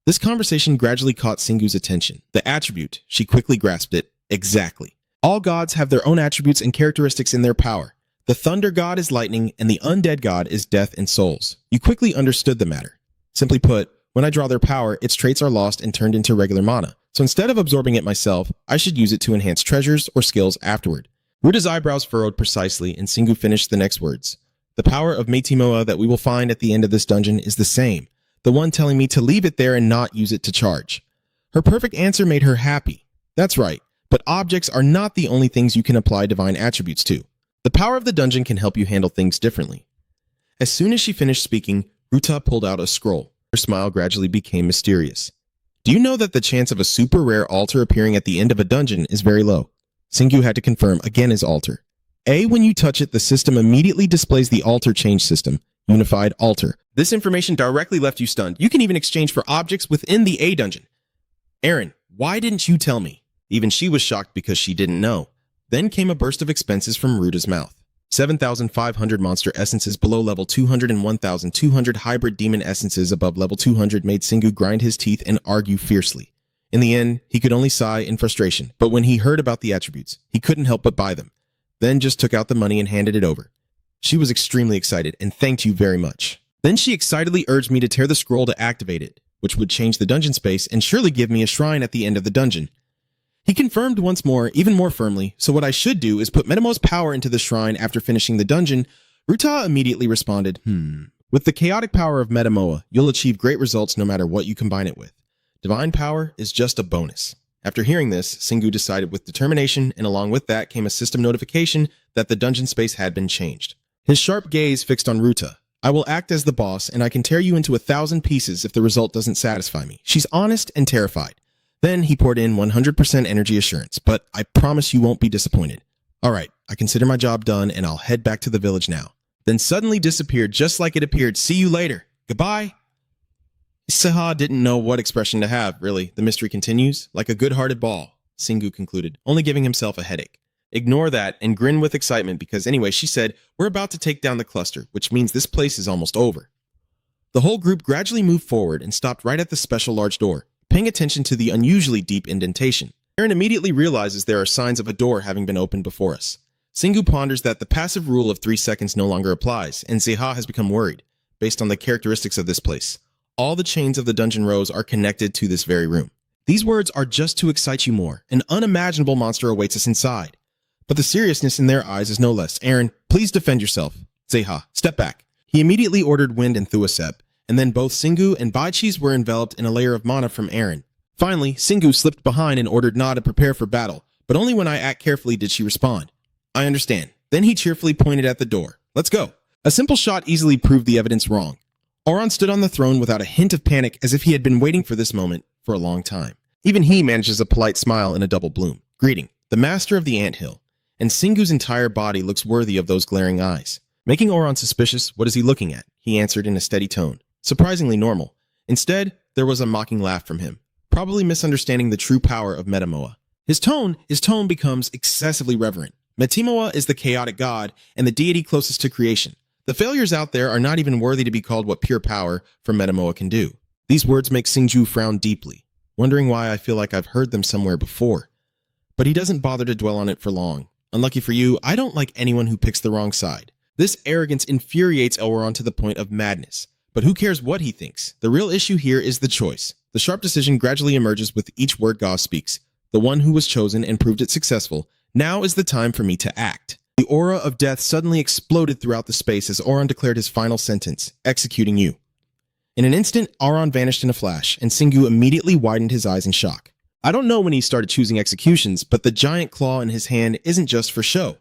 This conversation gradually caught Singhu's attention. The attribute, she quickly grasped it. Exactly. All gods have their own attributes and characteristics in their power. The Thunder God is lightning, and the Undead God is death and souls. You quickly understood the matter. Simply put, when I draw their power, its traits are lost and turned into regular mana. So instead of absorbing it myself, I should use it to enhance treasures or skills afterward. Ruta's eyebrows furrowed precisely, and Singhu finished the next words. The power of Meitimoa that we will find at the end of this dungeon is the same, the one telling me to leave it there and not use it to charge. Her perfect answer made her happy. That's right, but objects are not the only things you can apply divine attributes to. The power of the dungeon can help you handle things differently. As soon as she finished speaking, Ruta pulled out a scroll. Her smile gradually became mysterious. Do you know that the chance of a super rare altar appearing at the end of a dungeon is very low? Singhu had to confirm again his altar. When you touch it, the system immediately displays the altar change system, unified altar. This information directly left you stunned. You can even exchange for objects within the A dungeon. Aaron, why didn't you tell me? Even she was shocked because she didn't know. Then came a burst of expenses from Ruta's mouth. 7,500 monster essences below level 200 and 1,200 hybrid demon essences above level 200 made Singhu grind his teeth and argue fiercely. In the end, he could only sigh in frustration, but when he heard about the attributes, he couldn't help but buy them. Then just took out the money and handed it over. She was extremely excited and thanked you very much. Then she excitedly urged me to tear the scroll to activate it, which would change the dungeon space and surely give me a shrine at the end of the dungeon. He confirmed once more, even more firmly, so what I should do is put Menemo's power into the shrine after finishing the dungeon. Ruta immediately responded, With the chaotic power of Menemoa, you'll achieve great results no matter what you combine it with. Divine power is just a bonus. After hearing this, Singhu decided with determination, and along with that came a system notification that the dungeon space had been changed. His sharp gaze fixed on Ruta. I will act as the boss, and I can tear you into 1,000 pieces if the result doesn't satisfy me. She's honest and terrified. Then he poured in 100% energy assurance, but I promise you won't be disappointed. All right, I consider my job done, and I'll head back to the village now. Then suddenly disappeared just like it appeared. See you later. Goodbye. Seha didn't know what expression to have, really. The mystery continues. Like a good-hearted ball, Singhu concluded, only giving himself a headache. Ignore that and grin with excitement because anyway, she said, we're about to take down the cluster, which means this place is almost over. The whole group gradually moved forward and stopped right at the special large door, paying attention to the unusually deep indentation. Eren immediately realizes there are signs of a door having been opened before us. Singu ponders that the passive rule of 3 seconds no longer applies, and Zeha has become worried, based on the characteristics of this place. All the chains of the dungeon rows are connected to this very room. These words are just to excite you more. An unimaginable monster awaits us inside. But the seriousness in their eyes is no less. Eren, please defend yourself. Zeha, step back. He immediately ordered Wind and Thuasep, and then both Singu and Baichis were enveloped in a layer of mana from Eren. Finally, Singu slipped behind and ordered Na to prepare for battle, but only when I act carefully did she respond. I understand. Then he cheerfully pointed at the door. Let's go. A simple shot easily proved the evidence wrong. Auron stood on the throne without a hint of panic as if he had been waiting for this moment for a long time. Even he manages a polite smile and a double bloom. Greeting, the master of the anthill. And Singu's entire body looks worthy of those glaring eyes. Making Auron suspicious, what is he looking at? He answered in a steady tone. Surprisingly normal. Instead, there was a mocking laugh from him, probably misunderstanding the true power of Metamoa. His tone becomes excessively reverent. Metimoa is the chaotic god and the deity closest to creation. The failures out there are not even worthy to be called what pure power from Metamoa can do. These words make Singju frown deeply, wondering why I feel like I've heard them somewhere before. But he doesn't bother to dwell on it for long. Unlucky for you, I don't like anyone who picks the wrong side. This arrogance infuriates Elrond to the point of madness. But who cares what he thinks? The real issue here is the choice. The sharp decision gradually emerges with each word Ga speaks. The one who was chosen and proved it successful. Now is the time for me to act. The aura of death suddenly exploded throughout the space as Auron declared his final sentence, executing you. In an instant, Auron vanished in a flash, and Singu immediately widened his eyes in shock. I don't know when he started choosing executions, but the giant claw in his hand isn't just for show.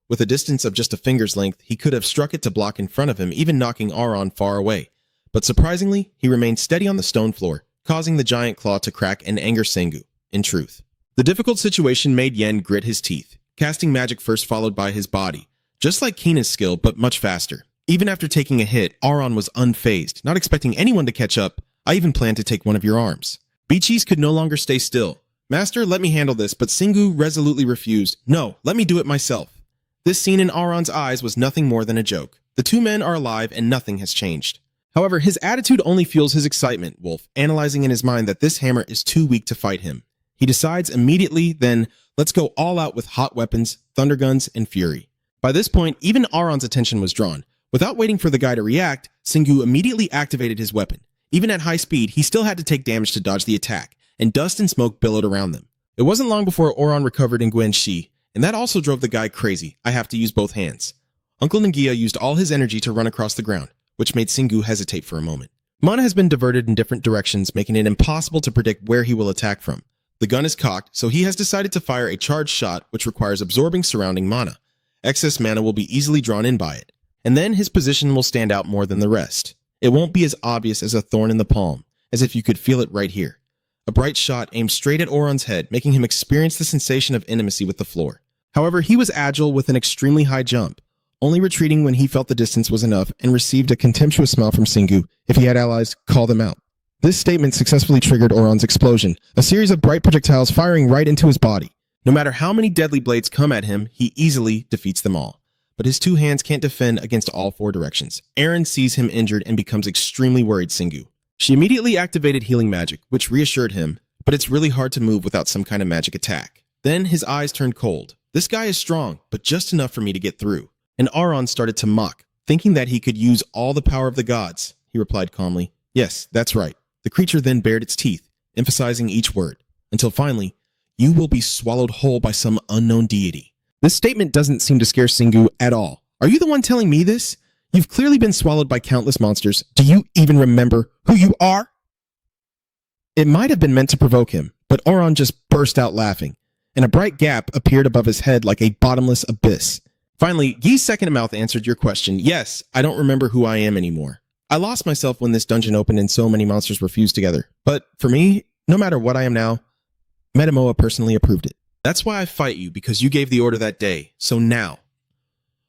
With a distance of just a finger's length, he could have struck it to block in front of him, even knocking Auron far away. But surprisingly, he remained steady on the stone floor, causing the giant claw to crack and anger Singu, in truth. The difficult situation made Yen grit his teeth, casting magic first followed by his body, just like Keena's skill, but much faster. Even after taking a hit, Auron was unfazed, not expecting anyone to catch up. I even planned to take one of your arms. Beachies could no longer stay still. Master, let me handle this, but Singu resolutely refused. No, let me do it myself. This scene in Auron's eyes was nothing more than a joke. The two men are alive and nothing has changed. However, his attitude only fuels his excitement, Wolf, analyzing in his mind that this hammer is too weak to fight him. He decides immediately, then, let's go all out with hot weapons, thunder guns, and fury. By this point, even Auron's attention was drawn. Without waiting for the guy to react, Singu immediately activated his weapon. Even at high speed, he still had to take damage to dodge the attack, and dust and smoke billowed around them. It wasn't long before Auron recovered in Gwen's Shi, and that also drove the guy crazy. I have to use both hands. Uncle Ngia used all his energy to run across the ground, which made Singu hesitate for a moment. Mana has been diverted in different directions, making it impossible to predict where he will attack from. The gun is cocked, so he has decided to fire a charged shot which requires absorbing surrounding mana. Excess mana will be easily drawn in by it, and then his position will stand out more than the rest. It won't be as obvious as a thorn in the palm, as if you could feel it right here. A bright shot aimed straight at Auron's head, making him experience the sensation of intimacy with the floor. However, he was agile with an extremely high jump, only retreating when he felt the distance was enough and received a contemptuous smile from Singu. If he had allies, call them out. This statement successfully triggered Auron's explosion, a series of bright projectiles firing right into his body. No matter how many deadly blades come at him, he easily defeats them all. But his two hands can't defend against all four directions. Eren sees him injured and becomes extremely worried Singu. She immediately activated healing magic, which reassured him, but it's really hard to move without some kind of magic attack. Then his eyes turned cold. This guy is strong, but just enough for me to get through. And Auron started to mock, thinking that he could use all the power of the gods. He replied calmly, yes, that's right. The creature then bared its teeth, emphasizing each word, until finally, you will be swallowed whole by some unknown deity. This statement doesn't seem to scare Singu at all. Are you the one telling me this? You've clearly been swallowed by countless monsters. Do you even remember who you are? It might have been meant to provoke him, but Auron just burst out laughing, and a bright gap appeared above his head like a bottomless abyss. Finally, Guy's second mouth answered your question. Yes, I don't remember who I am anymore. I lost myself when this dungeon opened and so many monsters were fused together. But for me, no matter what I am now, Metamoa personally approved it. That's why I fight you, because you gave the order that day. So now,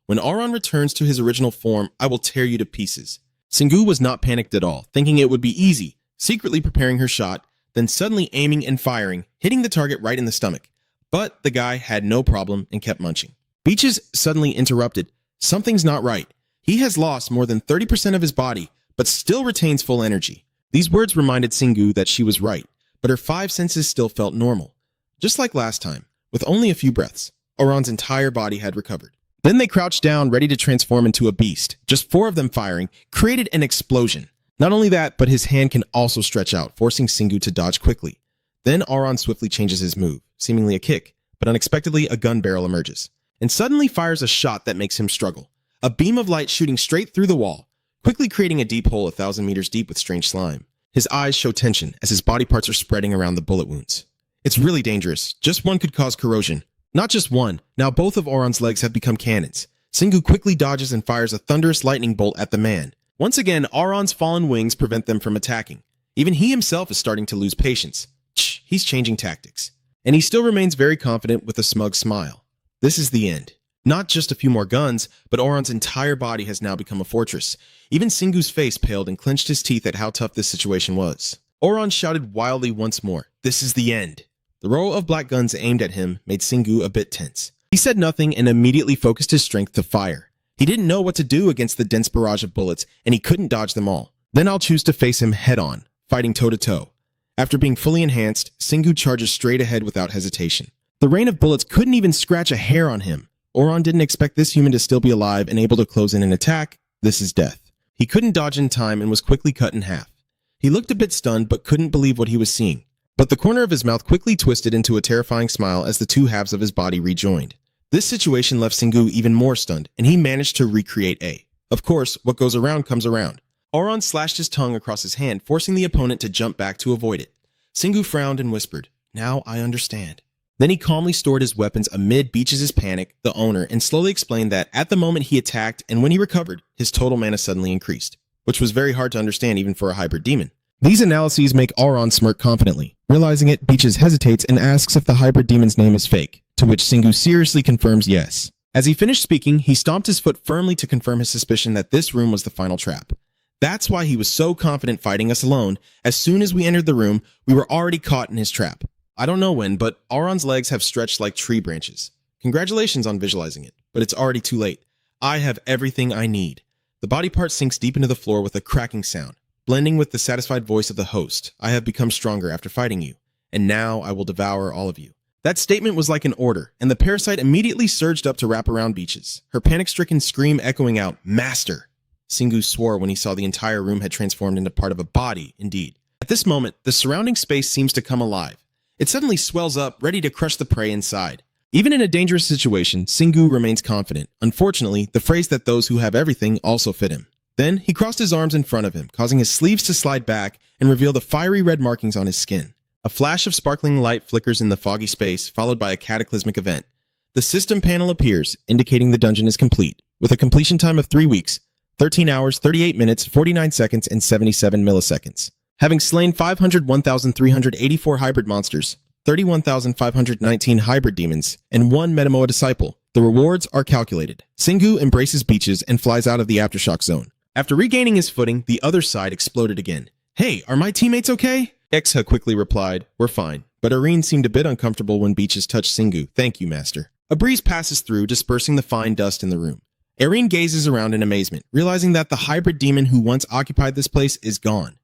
when Auron returns to his original form, I will tear you to pieces. Singu was not panicked at all, thinking it would be easy, secretly preparing her shot, then suddenly aiming and firing, hitting the target right in the stomach. But the guy had no problem and kept munching. Beaches suddenly interrupted. Something's not right. He has lost more than 30% of his body, but still retains full energy. These words reminded Singu that she was right, but her 5 senses still felt normal. Just like last time, with only a few breaths, Oran's entire body had recovered. Then they crouched down, ready to transform into a beast. Just 4 of them firing created an explosion. Not only that, but his hand can also stretch out, forcing Singu to dodge quickly. Then Oran swiftly changes his move, seemingly a kick, but unexpectedly a gun barrel emerges, and suddenly fires a shot that makes him struggle. A beam of light shooting straight through the wall, quickly creating a deep hole 1,000 meters deep with strange slime. His eyes show tension as his body parts are spreading around the bullet wounds. It's really dangerous. Just one could cause corrosion. Not just one, now both of Oran's legs have become cannons. Singu quickly dodges and fires a thunderous lightning bolt at the man. Once again, Oran's fallen wings prevent them from attacking. Even he himself is starting to lose patience. He's changing tactics. And he still remains very confident with a smug smile. This is the end. Not just a few more guns, but Oran's entire body has now become a fortress. Even Singu's face paled and clenched his teeth at how tough this situation was. Oran shouted wildly once more, "This is the end." The row of black guns aimed at him made Singu a bit tense. He said nothing and immediately focused his strength to fire. He didn't know what to do against the dense barrage of bullets, and he couldn't dodge them all. Then I'll choose to face him head-on, fighting toe-to-toe. After being fully enhanced, Singu charges straight ahead without hesitation. The rain of bullets couldn't even scratch a hair on him. Oran didn't expect this human to still be alive and able to close in an attack. This is death. He couldn't dodge in time and was quickly cut in half. He looked a bit stunned but couldn't believe what he was seeing. But the corner of his mouth quickly twisted into a terrifying smile as the 2 halves of his body rejoined. This situation left Singu even more stunned, and he managed to recreate A. Of course, what goes around comes around. Oran slashed his tongue across his hand, forcing the opponent to jump back to avoid it. Singu frowned and whispered, "Now I understand." Then he calmly stored his weapons amid Beaches' panic, the owner, and slowly explained that at the moment he attacked and when he recovered, his total mana suddenly increased, which was very hard to understand even for a hybrid demon. These analyses make Oran smirk confidently. Realizing it, Beaches hesitates and asks if the hybrid demon's name is fake, to which Singu seriously confirms yes. As he finished speaking, he stomped his foot firmly to confirm his suspicion that this room was the final trap. That's why he was so confident fighting us alone. As soon as we entered the room, we were already caught in his trap. I don't know when, but Oran's legs have stretched like tree branches. Congratulations on visualizing it, but it's already too late. I have everything I need. The body part sinks deep into the floor with a cracking sound. Blending with the satisfied voice of the host, I have become stronger after fighting you, and now I will devour all of you. That statement was like an order, and the parasite immediately surged up to wrap around Beaches, her panic-stricken scream echoing out, "Master!" Singu swore when he saw the entire room had transformed into part of a body, indeed. At this moment, the surrounding space seems to come alive. It suddenly swells up, ready to crush the prey inside. Even in a dangerous situation, Singu remains confident. Unfortunately, the phrase that those who have everything also fit him. Then, he crossed his arms in front of him, causing his sleeves to slide back and reveal the fiery red markings on his skin. A flash of sparkling light flickers in the foggy space, followed by a cataclysmic event. The system panel appears, indicating the dungeon is complete, with a completion time of 3 weeks, 13 hours, 38 minutes, 49 seconds, and 77 milliseconds. Having slain 501,384 hybrid monsters, 31,519 hybrid demons, and 1 Metamoa disciple, the rewards are calculated. Singu embraces Beaches and flies out of the aftershock zone. After regaining his footing, the other side exploded again. "Hey, are my teammates okay?" Exa quickly replied, "We're fine." But Irene seemed a bit uncomfortable when Beaches touched Singu. "Thank you, Master." A breeze passes through, dispersing the fine dust in the room. Irene gazes around in amazement, realizing that the hybrid demon who once occupied this place is gone.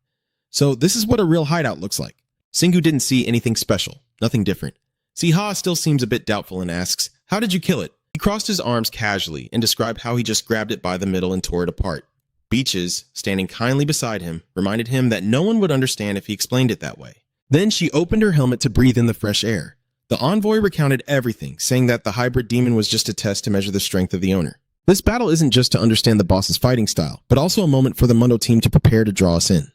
So this is what a real hideout looks like. Singu didn't see anything special, nothing different. Siha still seems a bit doubtful and asks, "How did you kill it?" He crossed his arms casually and described how he just grabbed it by the middle and tore it apart. Beaches, standing kindly beside him, reminded him that no one would understand if he explained it that way. Then she opened her helmet to breathe in the fresh air. The envoy recounted everything, saying that the hybrid demon was just a test to measure the strength of the owner. This battle isn't just to understand the boss's fighting style, but also a moment for the Mundo team to prepare to draw us in.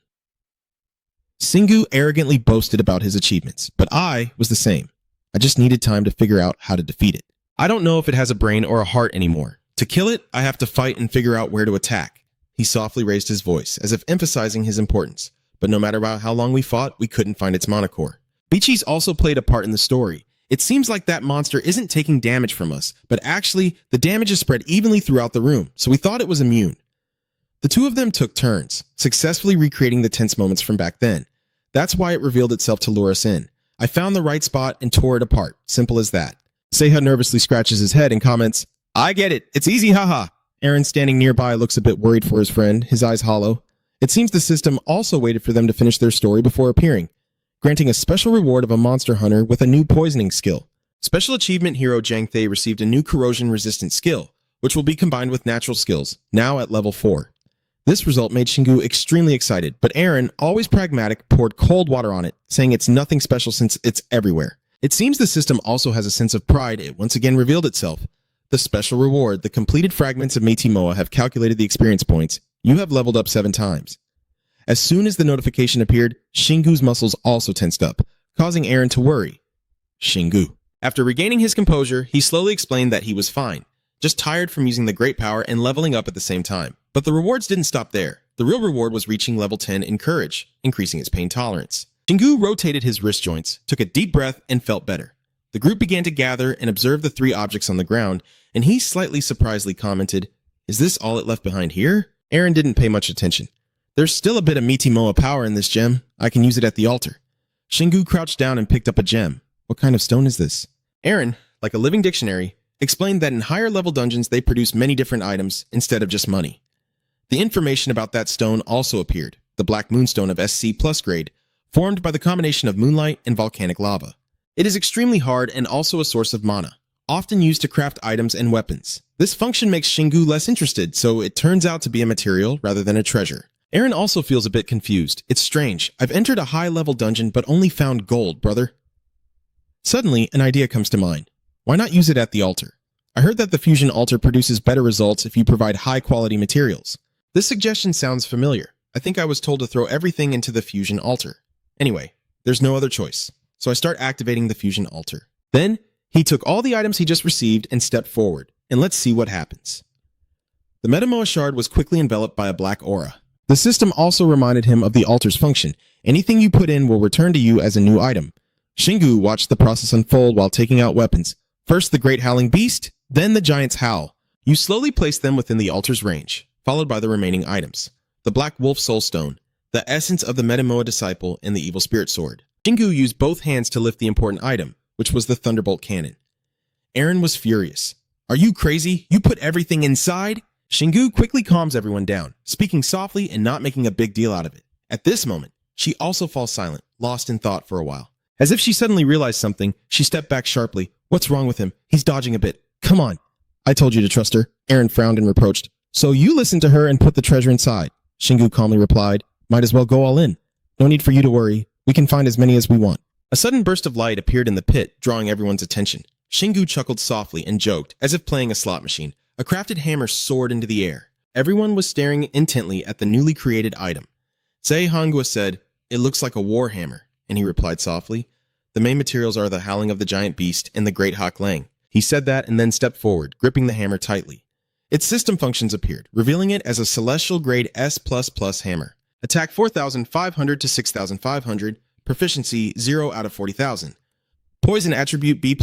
Singu arrogantly boasted about his achievements, but I was the same. I just needed time to figure out how to defeat it. I don't know if it has a brain or a heart anymore. To kill it, I have to fight and figure out where to attack. He softly raised his voice, as if emphasizing his importance. But no matter how long we fought, we couldn't find its monocore. Beaches also played a part in the story. It seems like that monster isn't taking damage from us, but actually, the damage is spread evenly throughout the room, so we thought it was immune. The 2 of them took turns, successfully recreating the tense moments from back then. That's why it revealed itself to lure us in. I found the right spot and tore it apart. Simple as that. Seiha nervously scratches his head and comments, I get it. It's easy, haha. Eren, standing nearby, looks a bit worried for his friend, his eyes hollow. It seems the system also waited for them to finish their story before appearing, granting a special reward of a monster hunter with a new poisoning skill. Special Achievement hero Jang Thae received a new corrosion-resistant skill, which will be combined with natural skills, now at level 4. This result made Shingu extremely excited, but Eren, always pragmatic, poured cold water on it, saying it's nothing special since it's everywhere. It seems the system also has a sense of pride. It once again revealed itself. The special reward, the completed fragments of Meiti Moa have calculated the experience points. You have leveled up 7 times. As soon as the notification appeared, Shingu's muscles also tensed up, causing Eren to worry. Shingu. After regaining his composure, he slowly explained that he was fine, just tired from using the great power and leveling up at the same time. But the rewards didn't stop there. The real reward was reaching level 10 in courage, increasing his pain tolerance. Shingu rotated his wrist joints, took a deep breath, and felt better. The group began to gather and observe the 3 objects on the ground, and he slightly surprisedly commented, Is this all it left behind here? Eren didn't pay much attention. There's still a bit of Meiti Moa power in this gem. I can use it at the altar. Shingu crouched down and picked up a gem. What kind of stone is this? Eren, like a living dictionary, explained that in higher level dungeons they produce many different items instead of just money. The information about that stone also appeared, the Black Moonstone of SC+ grade, formed by the combination of moonlight and volcanic lava. It is extremely hard and also a source of mana, often used to craft items and weapons. This function makes Shingu less interested, so it turns out to be a material rather than a treasure. Eren also feels a bit confused. It's strange. I've entered a high-level dungeon but only found gold, brother. Suddenly, an idea comes to mind. Why not use it at the altar? I heard that the fusion altar produces better results if you provide high-quality materials. This suggestion sounds familiar. I think I was told to throw everything into the fusion altar. Anyway, there's no other choice, so I start activating the fusion altar. Then, he took all the items he just received and stepped forward, and let's see what happens. The Metamoa shard was quickly enveloped by a black aura. The system also reminded him of the altar's function. Anything you put in will return to you as a new item. Shingu watched the process unfold while taking out weapons. First the great howling beast, then the giant's howl. You slowly place them within the altar's range, followed by the remaining items. The Black Wolf Soul Stone, the essence of the Metamoa disciple, and the Evil Spirit Sword. Shingu used both hands to lift the important item, which was the Thunderbolt Cannon. Eren was furious. Are you crazy? You put everything inside? Shingu quickly calms everyone down, speaking softly and not making a big deal out of it. At this moment, she also falls silent, lost in thought for a while. As if she suddenly realized something, she stepped back sharply. What's wrong with him? He's dodging a bit. Come on. I told you to trust her. Eren frowned and reproached. So you listened to her and put the treasure inside. Shingu calmly replied. Might as well go all in. No need for you to worry. We can find as many as we want. A sudden burst of light appeared in the pit, drawing everyone's attention. Shingu chuckled softly and joked, as if playing a slot machine. A crafted hammer soared into the air. Everyone was staring intently at the newly created item. Sei Hangua said, It looks like a war hammer. And he replied softly, The main materials are the howling of the giant beast and the great Hak Lang. He said that and then stepped forward, gripping the hammer tightly. Its system functions appeared, revealing it as a celestial grade S++ hammer. Attack 4,500 to 6,500, proficiency 0 out of 40,000. Poison attribute B++,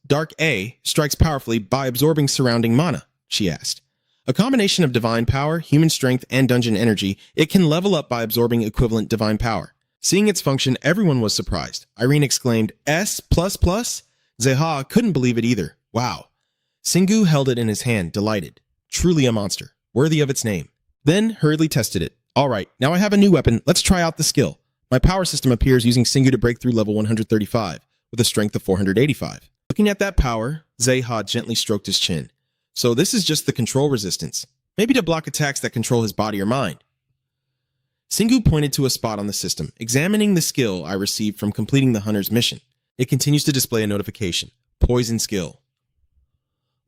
Dark A, strikes powerfully by absorbing surrounding mana, she asked. A combination of divine power, human strength, and dungeon energy, it can level up by absorbing equivalent divine power. Seeing its function, everyone was surprised. Irene exclaimed, S++? Zeha couldn't believe it either. Wow. Shingu held it in his hand, delighted. Truly a monster, worthy of its name. Then hurriedly tested it. All right, now I have a new weapon. Let's try out the skill. My power system appears using Shingu to break through level 135, with a strength of 485. Looking at that power, Zeha gently stroked his chin. So this is just the control resistance. Maybe to block attacks that control his body or mind. Shingu pointed to a spot on the system, examining the skill I received from completing the hunter's mission. It continues to display a notification. Poison skill.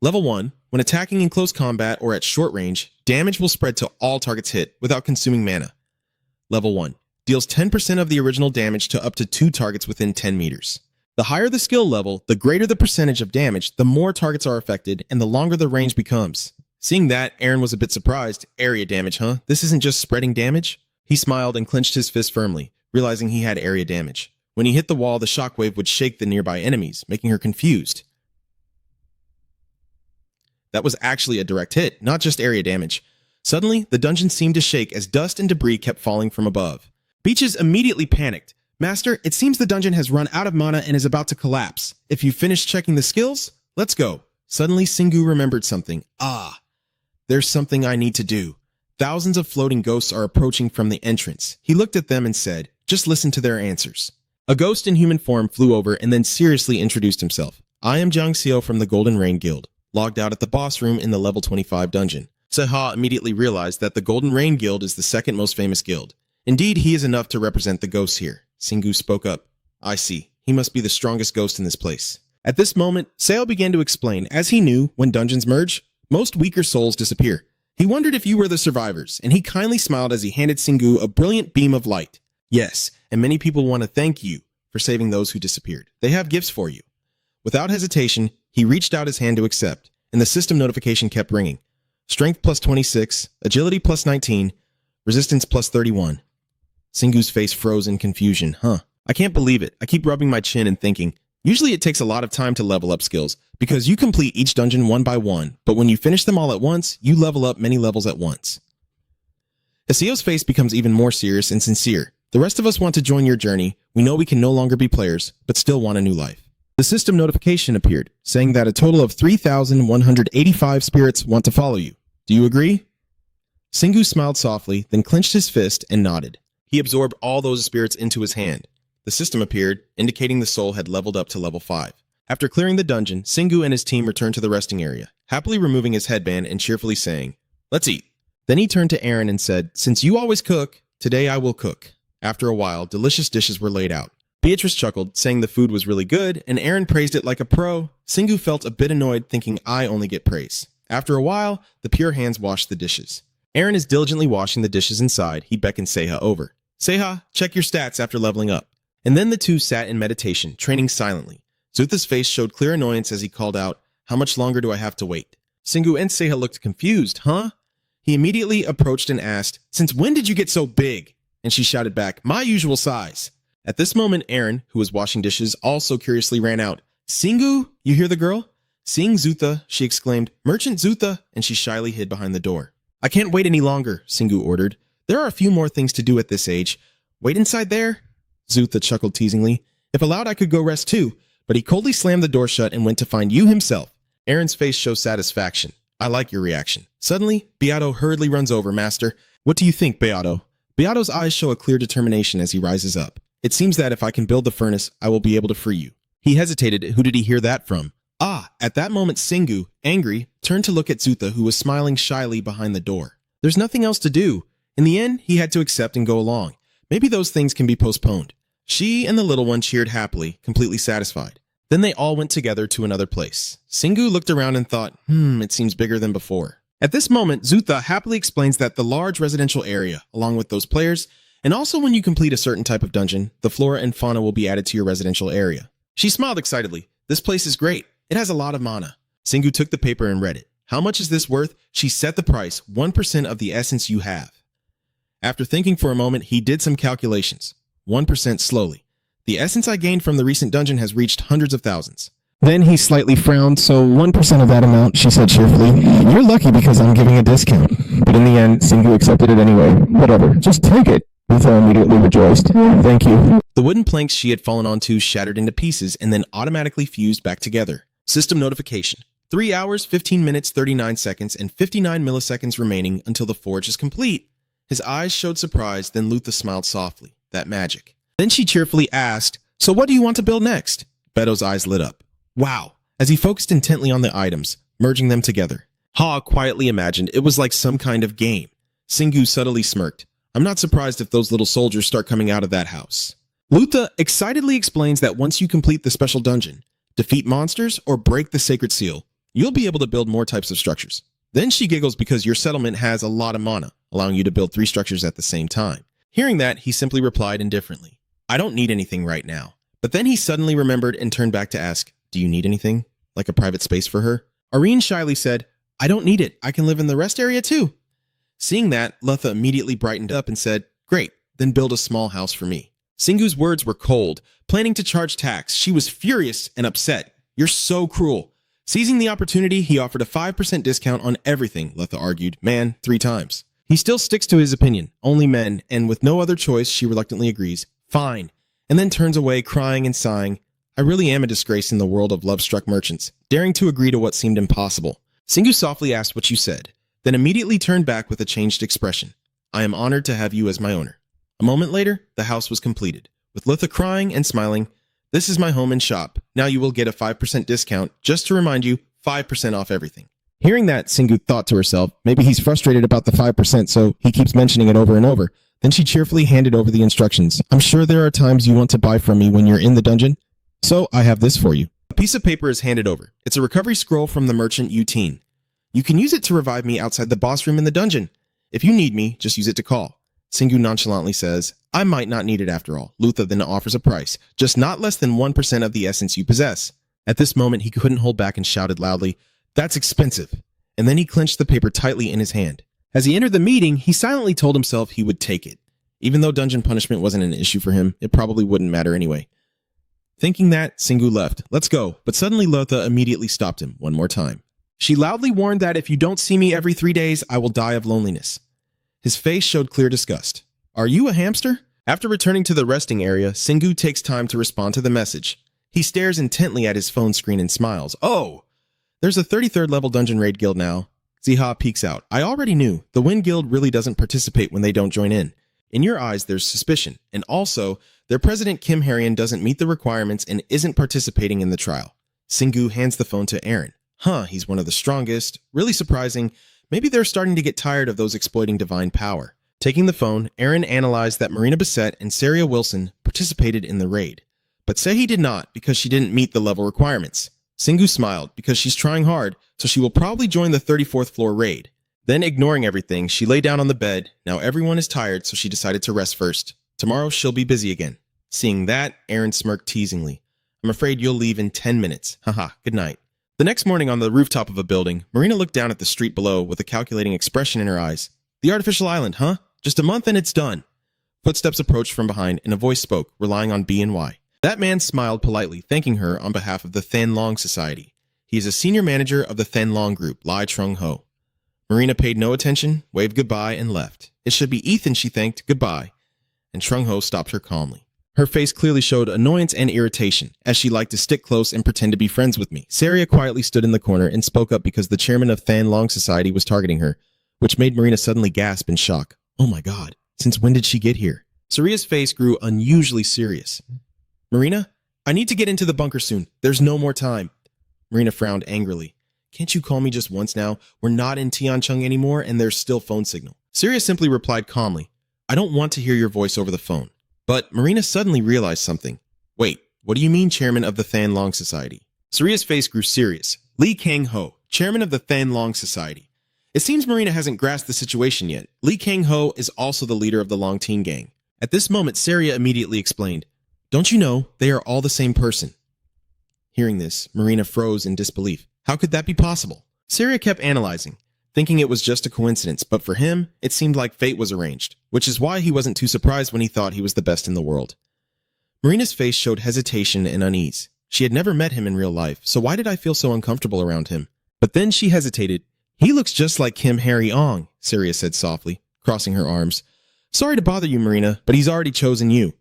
Level 1. When attacking in close combat or at short range, damage will spread to all targets hit without consuming mana. Level 1. Deals 10% of the original damage to up to 2 targets within 10 meters. The higher the skill level, the greater the percentage of damage, the more targets are affected, and the longer the range becomes. Seeing that, Eren was a bit surprised. Area damage, huh? This isn't just spreading damage? He smiled and clenched his fist firmly, realizing he had area damage. When he hit the wall, the shockwave would shake the nearby enemies, making her confused. That was actually a direct hit, not just area damage. Suddenly, the dungeon seemed to shake as dust and debris kept falling from above. Beaches immediately panicked. Master, it seems the dungeon has run out of mana and is about to collapse. If you finished checking the skills, let's go. Suddenly, Singu remembered something. There's something I need to do. Thousands of floating ghosts are approaching from the entrance. He looked at them and said, just listen to their answers. A ghost in human form flew over and then seriously introduced himself. I am Jiang Xiao from the Golden Rain Guild, logged out at the boss room in the level 25 dungeon. Seha immediately realized that the Golden Rain Guild is the second most famous guild. Indeed, he is enough to represent the ghosts here. Singu spoke up. I see. He must be the strongest ghost in this place. At this moment, Seo began to explain, as he knew, when dungeons merge, most weaker souls disappear. He wondered if you were the survivors, and he kindly smiled as he handed Singu a brilliant beam of light. Yes, and many people want to thank you for saving those who disappeared. They have gifts for you. Without hesitation, he reached out his hand to accept, and the system notification kept ringing. Strength plus 26, agility plus 19, resistance plus 31. Singu's face froze in confusion. I can't believe it. I keep rubbing my chin and thinking, usually it takes a lot of time to level up skills, because you complete each dungeon one by one, but when you finish them all at once, you level up many levels at once. Asio's face becomes even more serious and sincere. The rest of us want to join your journey. We know we can no longer be players, but still want a new life. The system notification appeared, saying that a total of 3,185 spirits want to follow you. Do you agree? Singu smiled softly, then clenched his fist and nodded. He absorbed all those spirits into his hand. The system appeared, indicating the soul had leveled up to level 5. After clearing the dungeon, Singu and his team returned to the resting area, happily removing his headband and cheerfully saying, let's eat. Then he turned to Aaron and said, since you always cook, today I will cook. After a while, delicious dishes were laid out. Beatrice chuckled, saying the food was really good, and Aaron praised it like a pro. Singu felt a bit annoyed, thinking I only get praise. After a while, the pure hands washed the dishes. Aaron is diligently washing the dishes inside. He beckoned Seha over. Seha, check your stats after leveling up. And then the two sat in meditation, training silently. Zutha's face showed clear annoyance as he called out, how much longer do I have to wait? Singu and Seha looked confused, He immediately approached and asked, since when did you get so big? And she shouted back, my usual size. At this moment, Aaron, who was washing dishes, also curiously ran out. Singu, you hear the girl? Seeing Zutha, she exclaimed, Merchant Zutha, and she shyly hid behind the door. I can't wait any longer, Singu ordered. There are a few more things to do at this age. Wait inside there? Zutha chuckled teasingly. If allowed, I could go rest too, but he coldly slammed the door shut and went to find you himself. Aaron's face showed satisfaction. I like your reaction. Suddenly, Beato hurriedly runs over, Master. What do you think, Beato? Beato's eyes show a clear determination as he rises up. It seems that if I can build the furnace, I will be able to free you. He hesitated. Who did he hear that from? At that moment, Singu, angry, turned to look at Zutha, who was smiling shyly behind the door. There's nothing else to do. In the end, he had to accept and go along. Maybe those things can be postponed. She and the little one cheered happily, completely satisfied. Then they all went together to another place. Singu looked around and thought, it seems bigger than before. At this moment, Zutha happily explains that the large residential area, along with those players, and also when you complete a certain type of dungeon, the flora and fauna will be added to your residential area. She smiled excitedly. This place is great. It has a lot of mana. Singu took the paper and read it. How much is this worth? She set the price, 1% of the essence you have. After thinking for a moment, he did some calculations. 1% slowly. The essence I gained from the recent dungeon has reached hundreds of thousands. Then he slightly frowned, so 1% of that amount, she said cheerfully. You're lucky because I'm giving a discount. But in the end, Singu accepted it anyway. Whatever, just take it. Zutha immediately rejoiced. Thank you. The wooden planks she had fallen onto shattered into pieces and then automatically fused back together. System notification. 3 hours, 15 minutes, 39 seconds, and 59 milliseconds remaining until the forge is complete. His eyes showed surprise, then Lutha smiled softly. That magic. Then she cheerfully asked, so what do you want to build next? Beto's eyes lit up. Wow, as he focused intently on the items, merging them together. Ha quietly imagined it was like some kind of game. Singu subtly smirked. I'm not surprised if those little soldiers start coming out of that house. Lutha excitedly explains that once you complete the special dungeon, defeat monsters, or break the sacred seal, you'll be able to build more types of structures. Then she giggles because your settlement has a lot of mana, allowing you to build 3 structures at the same time. Hearing that, he simply replied indifferently, I don't need anything right now. But then he suddenly remembered and turned back to ask, do you need anything? Like a private space for her? Irene shyly said, I don't need it. I can live in the rest area too. Seeing that, Lutha immediately brightened up and said, great, then build a small house for me. Singu's words were cold. Planning to charge tax, she was furious and upset. You're so cruel. Seizing the opportunity, he offered a 5% discount on everything, Lutha argued, 3 times. He still sticks to his opinion, only men, and with no other choice, she reluctantly agrees. Fine. and then turns away crying and sighing. I really am a disgrace in the world of love-struck merchants, daring to agree to what seemed impossible. Singu softly asked what you said, then immediately turned back with a changed expression. I am honored to have you as my owner. A moment later, the house was completed, with Litha crying and smiling. This is my home and shop. Now you will get a 5% discount. Just to remind you, 5% off everything. Hearing that, Singu thought to herself, maybe he's frustrated about the 5%, so he keeps mentioning it over and over. Then she cheerfully handed over the instructions. I'm sure there are times you want to buy from me when you're in the dungeon, so I have this for you. A piece of paper is handed over. It's a recovery scroll from the merchant Uteen. You can use it to revive me outside the boss room in the dungeon. If you need me, just use it to call. Singu nonchalantly says, I might not need it after all. Lutha then offers a price, just not less than 1% of the essence you possess. At this moment, he couldn't hold back and shouted loudly, That's expensive. And then he clenched the paper tightly in his hand. As he entered the meeting, he silently told himself he would take it. Even though dungeon punishment wasn't an issue for him, it probably wouldn't matter anyway. Thinking that, Singu left. Let's go. But suddenly Lotha immediately stopped him one more time. She loudly warned that if you don't see me every 3 days, I will die of loneliness. His face showed clear disgust. Are you a hamster? After returning to the resting area, Singu takes time to respond to the message. He stares intently at his phone screen and smiles. Oh! There's a 33rd level dungeon raid guild now. Ziha peeks out. I already knew. The Wind Guild really doesn't participate when they don't join in. In your eyes, there's suspicion. And also, their president Kim Harrion doesn't meet the requirements and isn't participating in the trial. Singu hands the phone to Aaron. He's one of the strongest. Really surprising. Maybe they're starting to get tired of those exploiting divine power. Taking the phone, Aaron analyzed that Marina Bissett and Saria Wilson participated in the raid. But Sehi did not because she didn't meet the level requirements. Singu smiled because she's trying hard, so she will probably join the 34th floor raid. Then, ignoring everything, she lay down on the bed. Now everyone is tired, so she decided to rest first. Tomorrow she'll be busy again. Seeing that, Aaron smirked teasingly. I'm afraid you'll leave in 10 minutes. Haha, good night. The next morning on the rooftop of a building, Marina looked down at the street below with a calculating expression in her eyes. The artificial island, huh? Just a month and it's done. Footsteps approached from behind and a voice spoke, relying on B and Y. That man smiled politely, thanking her on behalf of the Than Long Society. He is a senior manager of the Than Long Group, Lai Trung Ho. Marina paid no attention, waved goodbye, and left. It should be Ethan, she thanked, goodbye. And Trung Ho stopped her calmly. Her face clearly showed annoyance and irritation, as she liked to stick close and pretend to be friends with me. Saria quietly stood in the corner and spoke up because the chairman of Than Long Society was targeting her, which made Marina suddenly gasp in shock. Oh my god, since when did she get here? Saria's face grew unusually serious. Marina, I need to get into the bunker soon. There's no more time. Marina frowned angrily. Can't you call me just once now? We're not in Tiancheng anymore and there's still phone signal. Saria simply replied calmly, I don't want to hear your voice over the phone. But Marina suddenly realized something. Wait, what do you mean chairman of the Than Long Society? Saria's face grew serious. Li Kang Ho, chairman of the Than Long Society. It seems Marina hasn't grasped the situation yet. Li Kang Ho is also the leader of the Long Teen gang. At this moment, Saria immediately explained, Don't you know, they are all the same person. Hearing this, Marina froze in disbelief. How could that be possible? Saria kept analyzing, thinking it was just a coincidence, but for him, it seemed like fate was arranged, which is why he wasn't too surprised when he thought he was the best in the world. Marina's face showed hesitation and unease. She had never met him in real life, so why did I feel so uncomfortable around him? But then she hesitated. He looks just like Kim Harry Ong, Saria said softly, crossing her arms. Sorry to bother you, Marina, but he's already chosen you.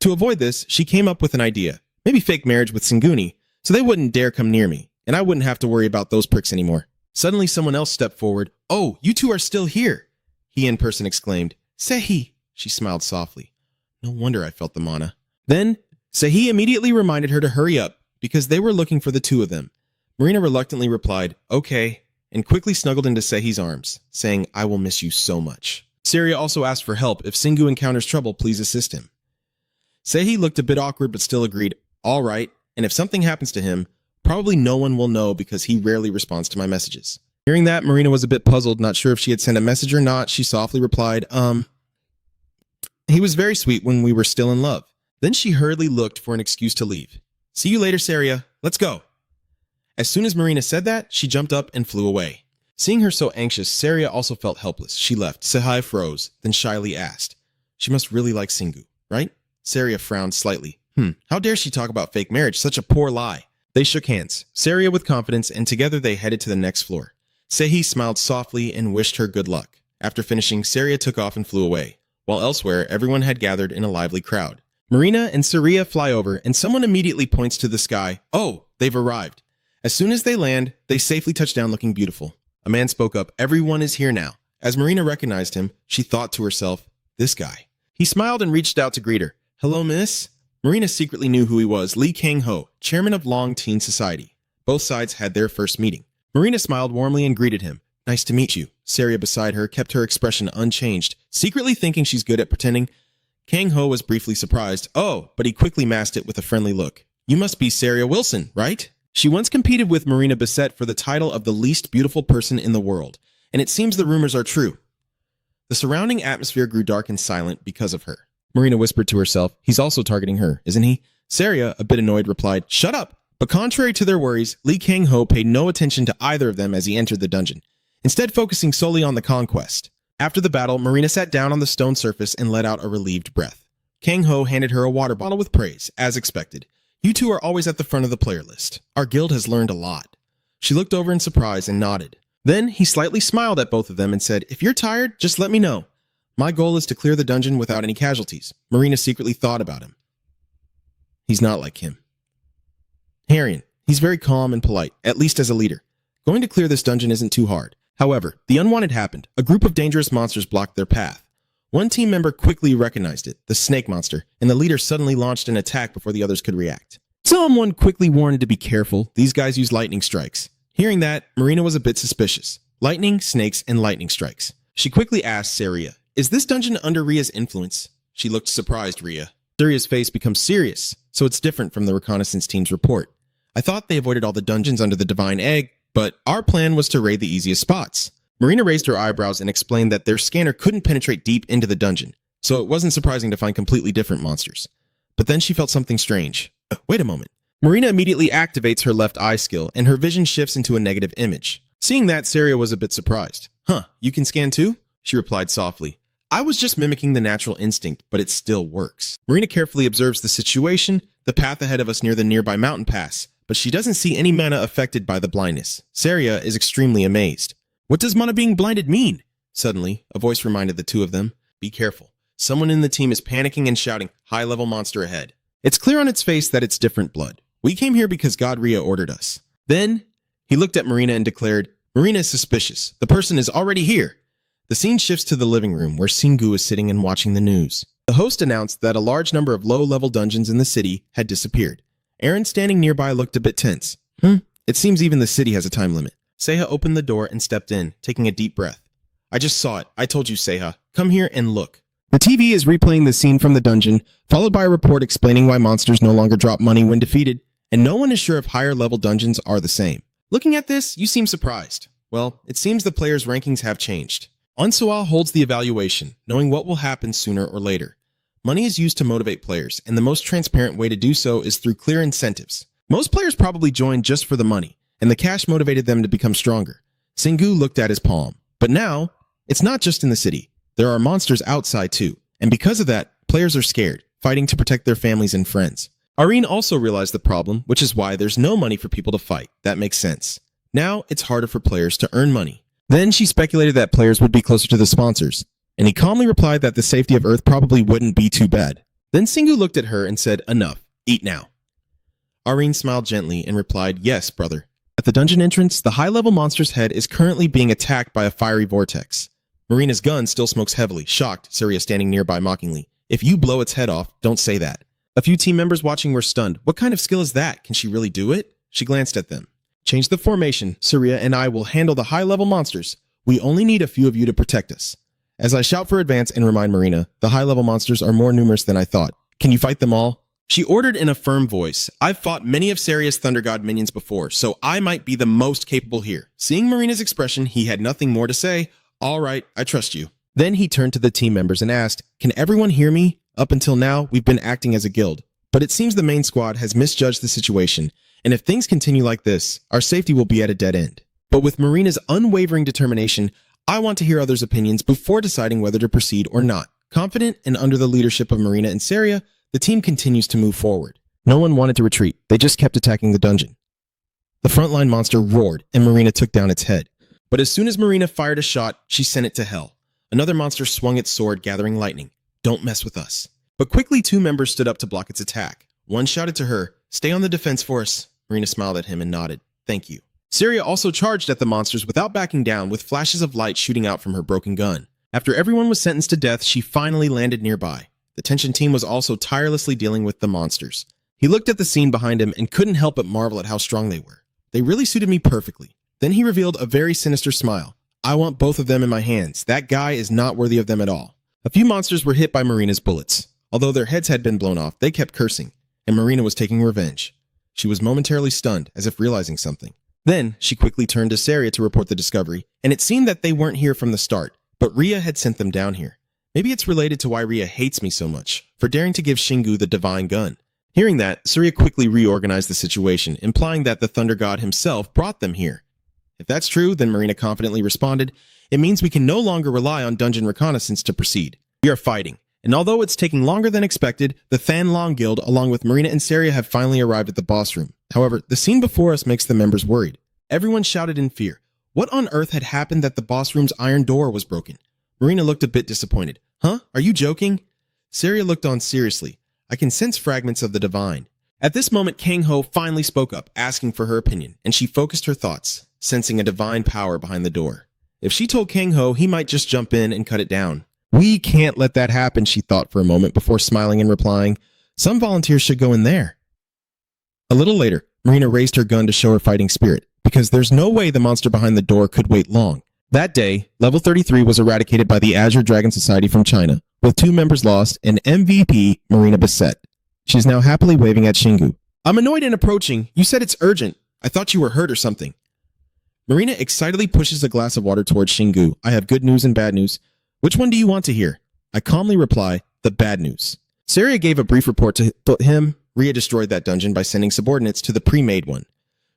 To avoid this, she came up with an idea. Maybe fake marriage with Singuni, so they wouldn't dare come near me, and I wouldn't have to worry about those pricks anymore. Suddenly, someone else stepped forward. Oh, you two are still here, he in person exclaimed. Sehi, she smiled softly. No wonder I felt the mana. Then, Sehi immediately reminded her to hurry up, because they were looking for the two of them. Marina reluctantly replied, okay, and quickly snuggled into Sehi's arms, saying, I will miss you so much. Saria also asked for help. If Singu encounters trouble, please assist him. Sehi looked a bit awkward but still agreed, all right, and if something happens to him, probably no one will know because he rarely responds to my messages. Hearing that, Marina was a bit puzzled, not sure if she had sent a message or not. She softly replied, he was very sweet when we were still in love. Then she hurriedly looked for an excuse to leave. See you later, Saria. Let's go. As soon as Marina said that, she jumped up and flew away. Seeing her so anxious, Saria also felt helpless. She left. Sehai froze, then shyly asked, she must really like Singu, right? Saria frowned slightly. How dare she talk about fake marriage? Such a poor lie. They shook hands, Saria with confidence, and together they headed to the next floor. Sehi smiled softly and wished her good luck. After finishing, Saria took off and flew away, while elsewhere everyone had gathered in a lively crowd. Marina and Saria fly over, and someone immediately points to the sky. Oh, they've arrived. As soon as they land, they safely touch down looking beautiful. A man spoke up, everyone is here now. As Marina recognized him, she thought to herself, this guy. He smiled and reached out to greet her. Hello, miss? Marina secretly knew who he was, Lee Kang-ho, chairman of Long Teen Society. Both sides had their first meeting. Marina smiled warmly and greeted him. Nice to meet you. Saria beside her kept her expression unchanged, secretly thinking she's good at pretending. Kang-ho was briefly surprised. Oh, but he quickly masked it with a friendly look. You must be Saria Wilson, right? She once competed with Marina Bissett for the title of the least beautiful person in the world, and it seems the rumors are true. The surrounding atmosphere grew dark and silent because of her. Marina whispered to herself, he's also targeting her, isn't he? Saria, a bit annoyed, replied, shut up! But contrary to their worries, Lee Kang-ho paid no attention to either of them as he entered the dungeon, instead focusing solely on the conquest. After the battle, Marina sat down on the stone surface and let out a relieved breath. Kang-ho handed her a water bottle with praise, as expected. You two are always at the front of the player list. Our guild has learned a lot. She looked over in surprise and nodded. Then he slightly smiled at both of them and said, if you're tired, just let me know. My goal is to clear the dungeon without any casualties. Marina secretly thought about him. He's not like him. Harrion, he's very calm and polite, at least as a leader. Going to clear this dungeon isn't too hard. However, the unwanted happened. A group of dangerous monsters blocked their path. One team member quickly recognized it, the snake monster, and the leader suddenly launched an attack before the others could react. Someone quickly warned to be careful. These guys use lightning strikes. Hearing that, Marina was a bit suspicious. Lightning, snakes, and lightning strikes. She quickly asked Saria, is this dungeon under Ria's influence? She looked surprised, Ria. Saria's face becomes serious, so it's different from the reconnaissance team's report. I thought they avoided all the dungeons under the Divine Egg, but our plan was to raid the easiest spots. Marina raised her eyebrows and explained that their scanner couldn't penetrate deep into the dungeon, so it wasn't surprising to find completely different monsters. But then she felt something strange. Wait a moment. Marina immediately activates her left eye skill, and her vision shifts into a negative image. Seeing that, Saria was a bit surprised. Huh, you can scan too? She replied softly. I was just mimicking the natural instinct, but it still works. Marina carefully observes the situation, the path ahead of us near the nearby mountain pass, but she doesn't see any mana affected by the blindness. Saria is extremely amazed. What does mana being blinded mean? Suddenly, a voice reminded the two of them, be careful. Someone in the team is panicking and shouting, high-level monster ahead. It's clear on its face that it's different blood. We came here because God Ria ordered us. Then, he looked at Marina and declared, Marina is suspicious. The person is already here. The scene shifts to the living room where Singu is sitting and watching the news. The host announced that a large number of low-level dungeons in the city had disappeared. Aaron standing nearby looked a bit tense. It seems even the city has a time limit. Seha opened the door and stepped in, taking a deep breath. I just saw it. I told you, Seha. Come here and look. The TV is replaying the scene from the dungeon, followed by a report explaining why monsters no longer drop money when defeated, and no one is sure if higher-level dungeons are the same. Looking at this, you seem surprised. Well, it seems the players' rankings have changed. Unsual holds the evaluation, knowing what will happen sooner or later. Money is used to motivate players, and the most transparent way to do so is through clear incentives. Most players probably joined just for the money, and the cash motivated them to become stronger. Singu looked at his palm. But now, it's not just in the city. There are monsters outside too, and because of that, players are scared, fighting to protect their families and friends. Irene also realized the problem, which is why there's no money for people to fight. That makes sense. Now, it's harder for players to earn money. Then she speculated that players would be closer to the sponsors, and he calmly replied that the safety of Earth probably wouldn't be too bad. Then Singu looked at her and said, enough, eat now. Irene smiled gently and replied, yes, brother. At the dungeon entrance, the high-level monster's head is currently being attacked by a fiery vortex. Marina's gun still smokes heavily, shocked, Saria standing nearby mockingly. If you blow its head off, don't say that. A few team members watching were stunned. What kind of skill is that? Can she really do it? She glanced at them. Change the formation. Saria and I will handle the high-level monsters. We only need a few of you to protect us. As I shout for advance and remind Marina, the high-level monsters are more numerous than I thought. Can you fight them all? She ordered in a firm voice. I've fought many of Saria's Thunder God minions before, so I might be the most capable here. Seeing Marina's expression, he had nothing more to say. All right, I trust you. Then he turned to the team members and asked, can everyone hear me? Up until now, we've been acting as a guild, but it seems the main squad has misjudged the situation, and if things continue like this, our safety will be at a dead end. But with Marina's unwavering determination, I want to hear others' opinions before deciding whether to proceed or not. Confident and under the leadership of Marina and Saria, the team continues to move forward. No one wanted to retreat. They just kept attacking the dungeon. The frontline monster roared, and Marina took down its head. But as soon as Marina fired a shot, she sent it to hell. Another monster swung its sword, gathering lightning. Don't mess with us. But quickly 2 members stood up to block its attack. One shouted to her, "Stay on the defense for us." Marina smiled at him and nodded. "Thank you." Saria also charged at the monsters without backing down, with flashes of light shooting out from her broken gun. After everyone was sentenced to death, she finally landed nearby. The tension team was also tirelessly dealing with the monsters. He looked at the scene behind him and couldn't help but marvel at how strong they were. "They really suited me perfectly." Then he revealed a very sinister smile. "I want both of them in my hands. That guy is not worthy of them at all." A few monsters were hit by Marina's bullets. Although their heads had been blown off, they kept cursing, and Marina was taking revenge. She was momentarily stunned, as if realizing something. Then, she quickly turned to Saria to report the discovery, and it seemed that they weren't here from the start, but Ria had sent them down here. Maybe it's related to why Ria hates me so much, for daring to give Shingu the divine gun. Hearing that, Saria quickly reorganized the situation, implying that the Thunder God himself brought them here. If that's true, then Marina confidently responded, "It means we can no longer rely on dungeon reconnaissance to proceed. We are fighting. And although it's taking longer than expected, the Than Long Guild, along with Marina and Saria, have finally arrived at the boss room. However, the scene before us makes the members worried." Everyone shouted in fear. What on earth had happened that the boss room's iron door was broken? Marina looked a bit disappointed. "Huh? Are you joking?" Saria looked on seriously. "I can sense fragments of the divine." At this moment, Kang Ho finally spoke up, asking for her opinion, and she focused her thoughts, sensing a divine power behind the door. If she told Kang Ho, he might just jump in and cut it down. "We can't let that happen," she thought for a moment before smiling and replying, "Some volunteers should go in there." A little later, Marina raised her gun to show her fighting spirit, because there's no way the monster behind the door could wait long. That day, level 33 was eradicated by the Azure Dragon Society from China, with 2 members lost and MVP Marina beset. She is now happily waving at Shingu. "I'm annoyed and approaching. You said it's urgent. I thought you were hurt or something." Marina excitedly pushes a glass of water towards Shingu. "I have good news and bad news. Which one do you want to hear?" I calmly reply, "The bad news." Saria gave a brief report to him. Ria destroyed that dungeon by sending subordinates to the pre-made one.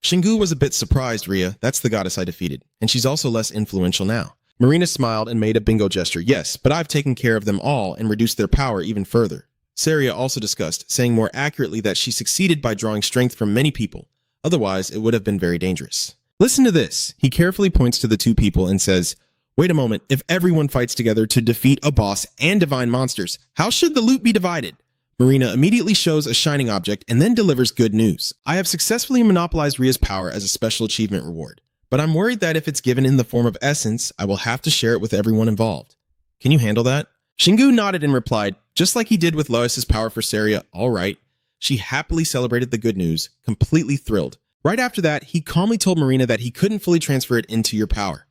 Shingu was a bit surprised. "Ria, that's the goddess I defeated, and she's also less influential now." Marina smiled and made a bingo gesture. "Yes, but I've taken care of them all and reduced their power even further." Saria also discussed, saying more accurately that she succeeded by drawing strength from many people. Otherwise, it would have been very dangerous. "Listen to this." He carefully points to the 2 people and says, "Wait a moment, if everyone fights together to defeat a boss and divine monsters, how should the loot be divided?" Marina immediately shows a shining object and then delivers good news. "I have successfully monopolized Ria's power as a special achievement reward, but I'm worried that if it's given in the form of essence, I will have to share it with everyone involved. Can you handle that?" Shingu nodded and replied, just like he did with Lois's power for Saria, "All right." She happily celebrated the good news, completely thrilled. Right after that, he calmly told Marina that he couldn't fully transfer it into your power.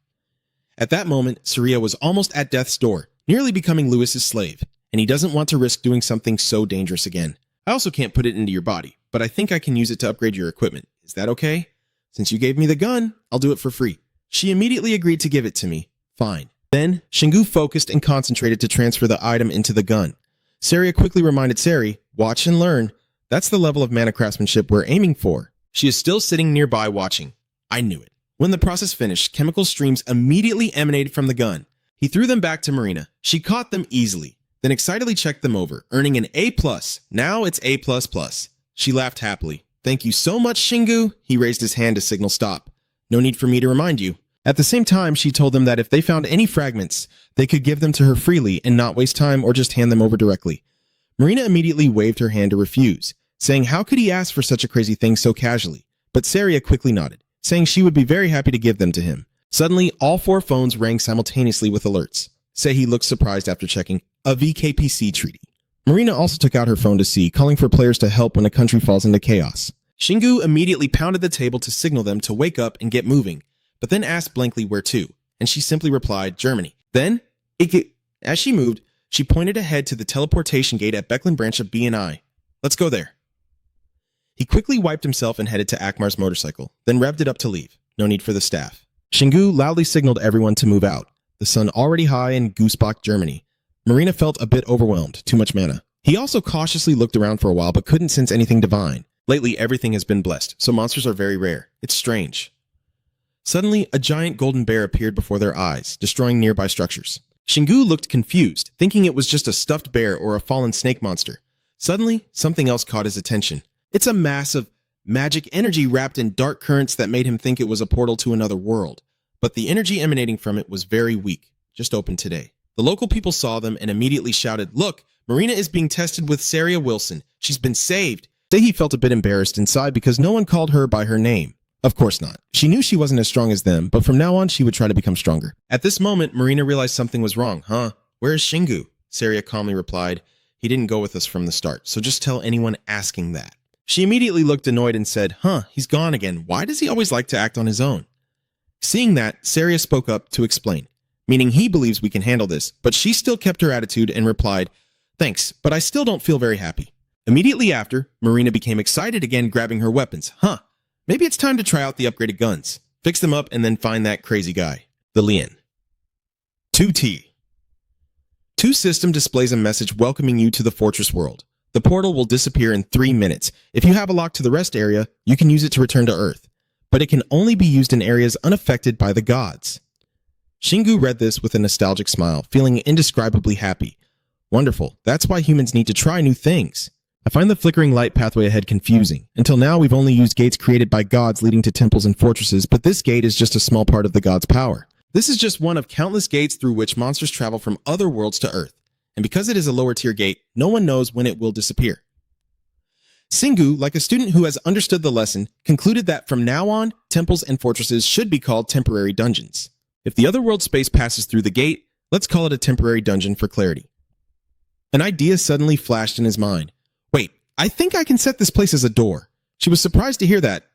At that moment, Saria was almost at death's door, nearly becoming Lewis's slave, and he doesn't want to risk doing something so dangerous again. "I also can't put it into your body, but I think I can use it to upgrade your equipment. Is that okay? Since you gave me the gun, I'll do it for free." She immediately agreed to give it to me. "Fine." Then, Shingu focused and concentrated to transfer the item into the gun. Saria quickly reminded Sari, "Watch and learn. That's the level of mana craftsmanship we're aiming for." She is still sitting nearby watching. I knew it. When the process finished, chemical streams immediately emanated from the gun. He threw them back to Marina. She caught them easily, then excitedly checked them over, earning an A+. Now it's A++. She laughed happily. "Thank you so much, Shingu." He raised his hand to signal stop. "No need for me to remind you." At the same time, she told them that if they found any fragments, they could give them to her freely and not waste time or just hand them over directly. Marina immediately waved her hand to refuse, saying how could he ask for such a crazy thing so casually? But Saria quickly nodded, saying she would be very happy to give them to him. Suddenly, all 4 phones rang simultaneously with alerts. Sehi looked surprised after checking a VKPC treaty. Marina also took out her phone to see, calling for players to help when a country falls into chaos. Shingu immediately pounded the table to signal them to wake up and get moving, but then asked blankly where to, and she simply replied, "Germany." Then, as she moved, she pointed ahead to the teleportation gate at Beckland branch of BNI. "Let's go there." He quickly wiped himself and headed to Akmar's motorcycle, then revved it up to leave. No need for the staff. Shingu loudly signaled everyone to move out. The sun already high in Goosebach, Germany. Marina felt a bit overwhelmed, too much mana. He also cautiously looked around for a while but couldn't sense anything divine. Lately, everything has been blessed, so monsters are very rare. It's strange. Suddenly, a giant golden bear appeared before their eyes, destroying nearby structures. Shingu looked confused, thinking it was just a stuffed bear or a fallen snake monster. Suddenly, something else caught his attention. It's a mass of magic energy wrapped in dark currents that made him think it was a portal to another world. But the energy emanating from it was very weak, just opened today. The local people saw them and immediately shouted, "Look, Marina is being tested with Saria Wilson. She's been saved. Sehi felt a bit embarrassed inside because no one called her by her name. Of course not. She knew she wasn't as strong as them, but from now on, she would try to become stronger. At this moment, Marina realized something was wrong. Where is Shingu? Saria calmly replied, he didn't go with us from the start, so just tell anyone asking that. She immediately looked annoyed and said, he's gone again. Why does he always like to act on his own? Seeing that, Saria spoke up to explain, meaning he believes we can handle this, but she still kept her attitude and replied, thanks, but I still don't feel very happy. Immediately after, Marina became excited again, grabbing her weapons. Maybe it's time to try out the upgraded guns. Fix them up and then find that crazy guy. The Lien. 2T. 2 system displays a message welcoming you to the fortress world. The portal will disappear in 3 minutes. If you have a lock to the rest area, you can use it to return to Earth. But it can only be used in areas unaffected by the gods. Shingu read this with a nostalgic smile, feeling indescribably happy. Wonderful. That's why humans need to try new things. I find the flickering light pathway ahead confusing. Until now, we've only used gates created by gods leading to temples and fortresses, but this gate is just a small part of the god's power. This is just one of countless gates through which monsters travel from other worlds to Earth. And because it is a lower tier gate, no one knows when it will disappear. Singu, like a student who has understood the lesson, concluded that from now on, temples and fortresses should be called temporary dungeons. If the other world space passes through the gate, let's call it a temporary dungeon for clarity. An idea suddenly flashed in his mind. Wait, I think I can set this place as a door. She was surprised to hear that.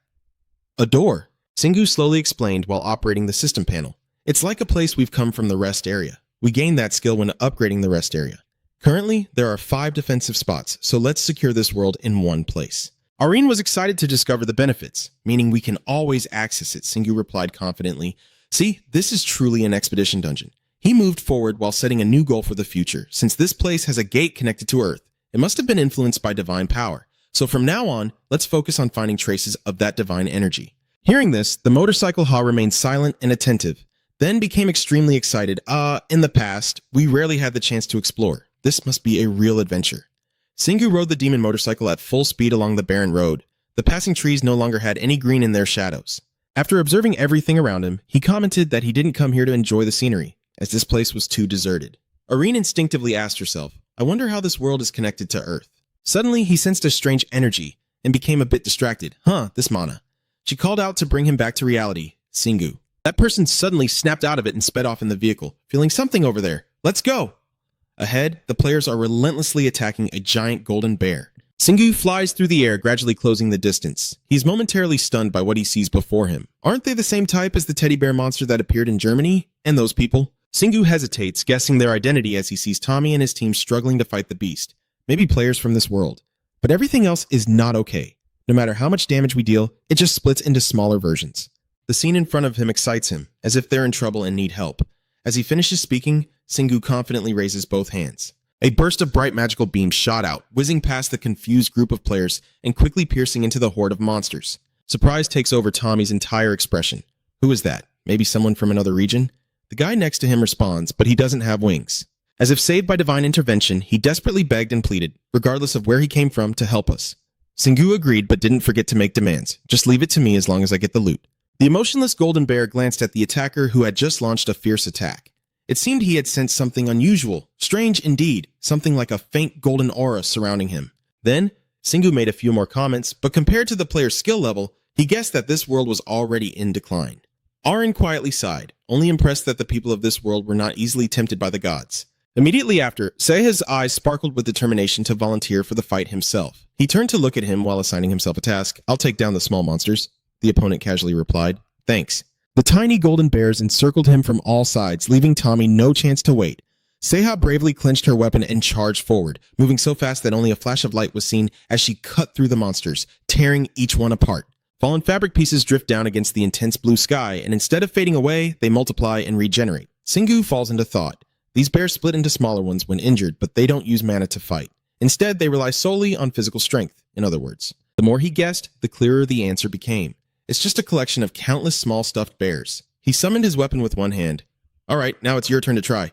A door, Singu slowly explained while operating the system panel. It's like a place we've come from the rest area. We gained that skill when upgrading the rest area. Currently, there are 5 defensive spots, so let's secure this world in one place. Irene was excited to discover the benefits, meaning we can always access it, Singu replied confidently. See, this is truly an expedition dungeon. He moved forward while setting a new goal for the future. Since this place has a gate connected to Earth, it must have been influenced by divine power. So from now on, let's focus on finding traces of that divine energy. Hearing this, the motorcycle Ha remained silent and attentive, then became extremely excited. In the past, we rarely had the chance to explore. This must be a real adventure. Singu rode the demon motorcycle at full speed along the barren road. The passing trees no longer had any green in their shadows. After observing everything around him, he commented that he didn't come here to enjoy the scenery, as this place was too deserted. Irene instinctively asked herself, I wonder how this world is connected to Earth. Suddenly, he sensed a strange energy and became a bit distracted. This mana. She called out to bring him back to reality. Singu. That person suddenly snapped out of it and sped off in the vehicle, feeling something over there. Let's go! Ahead, the players are relentlessly attacking a giant golden bear. Singu flies through the air, gradually closing the distance. He's momentarily stunned by what he sees before him. Aren't they the same type as the teddy bear monster that appeared in Germany? And those people? Singu hesitates, guessing their identity as he sees Tommy and his team struggling to fight the beast. Maybe players from this world. But everything else is not okay. No matter how much damage we deal, it just splits into smaller versions. The scene in front of him excites him, as if they're in trouble and need help. As he finishes speaking, Singu confidently raises both hands. A burst of bright magical beams shot out, whizzing past the confused group of players and quickly piercing into the horde of monsters. Surprise takes over Tommy's entire expression. Who is that? Maybe someone from another region? The guy next to him responds, but he doesn't have wings. As if saved by divine intervention, he desperately begged and pleaded, regardless of where he came from, to help us. Singu agreed but didn't forget to make demands. Just leave it to me as long as I get the loot. The emotionless golden bear glanced at the attacker who had just launched a fierce attack. It seemed he had sensed something unusual, strange indeed, something like a faint golden aura surrounding him. Then, Singu made a few more comments, but compared to the player's skill level, he guessed that this world was already in decline. Arin quietly sighed, only impressed that the people of this world were not easily tempted by the gods. Immediately after, Seha's eyes sparkled with determination to volunteer for the fight himself. He turned to look at him while assigning himself a task. I'll take down the small monsters, the opponent casually replied. Thanks. The tiny golden bears encircled him from all sides, leaving Tommy no chance to wait. Seha bravely clenched her weapon and charged forward, moving so fast that only a flash of light was seen as she cut through the monsters, tearing each one apart. Fallen fabric pieces drift down against the intense blue sky, and instead of fading away, they multiply and regenerate. Singu falls into thought. These bears split into smaller ones when injured, but they don't use mana to fight. Instead, they rely solely on physical strength, in other words. The more he guessed, the clearer the answer became. It's just a collection of countless small stuffed bears. He summoned his weapon with one hand. All right, now it's your turn to try.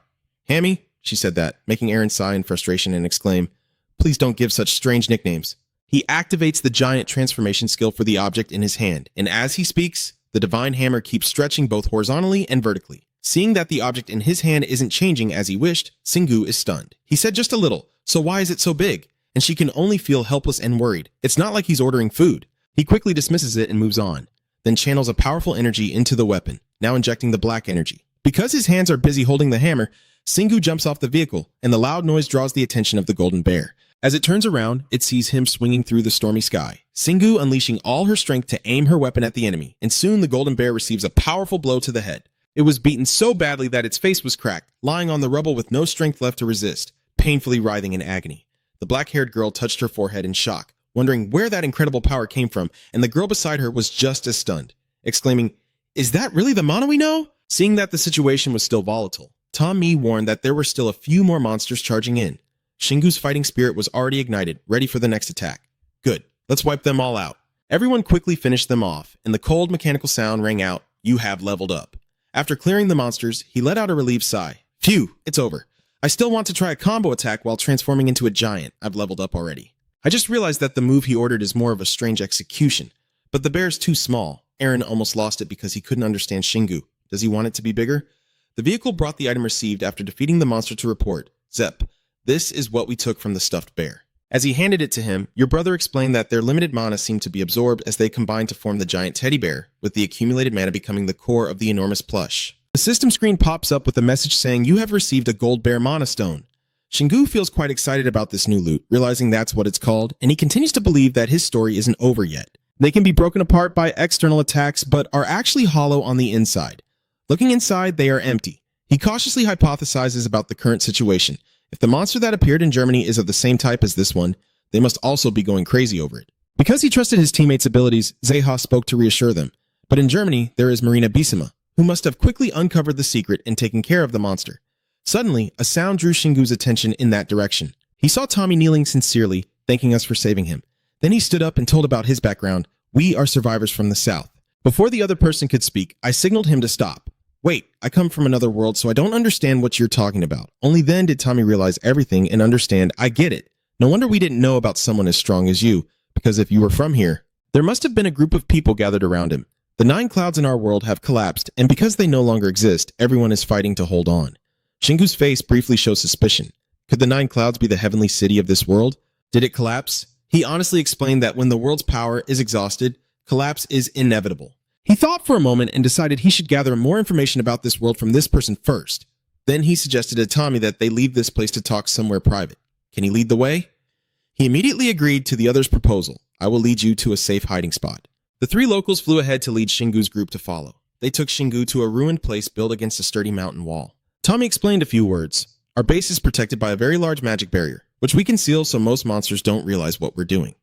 Hammy, she said that, making Aaron sigh in frustration and exclaim, please don't give such strange nicknames. He activates the giant transformation skill for the object in his hand, and as he speaks, the divine hammer keeps stretching both horizontally and vertically. Seeing that the object in his hand isn't changing as he wished, Singu is stunned. He said just a little, So why is it so big? And she can only feel helpless and worried. It's not like he's ordering food. He quickly dismisses it and moves on, then channels a powerful energy into the weapon, now injecting the black energy. Because his hands are busy holding the hammer, Singu jumps off the vehicle, and the loud noise draws the attention of the golden bear. As it turns around, it sees him swinging through the stormy sky, Singu unleashing all her strength to aim her weapon at the enemy, and soon the golden bear receives a powerful blow to the head. It was beaten so badly that its face was cracked, lying on the rubble with no strength left to resist, painfully writhing in agony. The black-haired girl touched her forehead in shock, wondering where that incredible power came from, and the girl beside her was just as stunned, exclaiming, "Is that really the Mana we know?" Seeing that the situation was still volatile, Tom Mee warned that there were still a few more monsters charging in. Shingu's fighting spirit was already ignited, ready for the next attack. Good, let's wipe them all out. Everyone quickly finished them off, and the cold mechanical sound rang out, "You have leveled up." After clearing the monsters, he let out a relieved sigh. Phew, it's over. I still want to try a combo attack while transforming into a giant. I've leveled up already. I just realized that the move he ordered is more of a strange execution, but the bear's too small. Aaron almost lost it because he couldn't understand Shingu. Does he want it to be bigger? The vehicle brought the item received after defeating the monster to report, "Zep, this is what we took from the stuffed bear." As he handed it to him, your brother explained that their limited mana seemed to be absorbed as they combined to form the giant teddy bear, with the accumulated mana becoming the core of the enormous plush. The system screen pops up with a message saying you have received a gold bear mana stone. Shingu feels quite excited about this new loot, realizing that's what it's called, and he continues to believe that his story isn't over yet. They can be broken apart by external attacks, but are actually hollow on the inside. Looking inside, they are empty. He cautiously hypothesizes about the current situation. If the monster that appeared in Germany is of the same type as this one, they must also be going crazy over it. Because he trusted his teammates' abilities, Zeha spoke to reassure them. But in Germany, there is Marina Bisima, who must have quickly uncovered the secret and taken care of the monster. Suddenly, a sound drew Shingu's attention in that direction. He saw Tommy kneeling sincerely, thanking us for saving him. Then he stood up and told about his background. "We are survivors from the south." Before the other person could speak, I signaled him to stop. "Wait, I come from another world, so I don't understand what you're talking about." Only then did Tommy realize everything and understand, I get it. No wonder we didn't know about someone as strong as you, because if you were from here, there must have been a group of people gathered around him. The 9 clouds in our world have collapsed, and because they no longer exist, everyone is fighting to hold on. Shingu's face briefly shows suspicion. Could the 9 clouds be the heavenly city of this world? Did it collapse? He honestly explained that when the world's power is exhausted, collapse is inevitable. He thought for a moment and decided he should gather more information about this world from this person first. Then he suggested to Tommy that they leave this place to talk somewhere private. Can he lead the way? He immediately agreed to the other's proposal. "I will lead you to a safe hiding spot." The 3 locals flew ahead to lead Shingu's group to follow. They took Shingu to a ruined place built against a sturdy mountain wall. Tommy explained a few words. "Our base is protected by a very large magic barrier, which we conceal so most monsters don't realize what we're doing."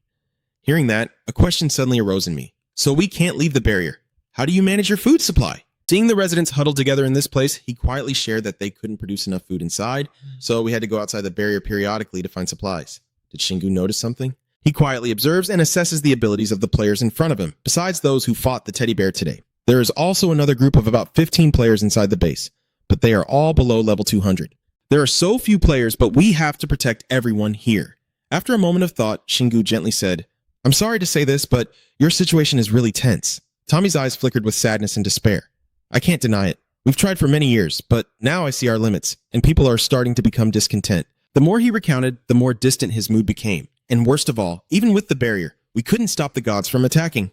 Hearing that, a question suddenly arose in me. "So we can't leave the barrier. How do you manage your food supply?" Seeing the residents huddled together in this place, he quietly shared that they couldn't produce enough food inside, so we had to go outside the barrier periodically to find supplies. Did Shingu notice something? He quietly observes and assesses the abilities of the players in front of him, besides those who fought the teddy bear today. There is also another group of about 15 players inside the base, but they are all below level 200. There are so few players, but we have to protect everyone here. After a moment of thought, Shingu gently said, "I'm sorry to say this, but your situation is really tense." Tommy's eyes flickered with sadness and despair. "I can't deny it. We've tried for many years, but now I see our limits, and people are starting to become discontent." The more he recounted, the more distant his mood became. And worst of all, even with the barrier, we couldn't stop the gods from attacking.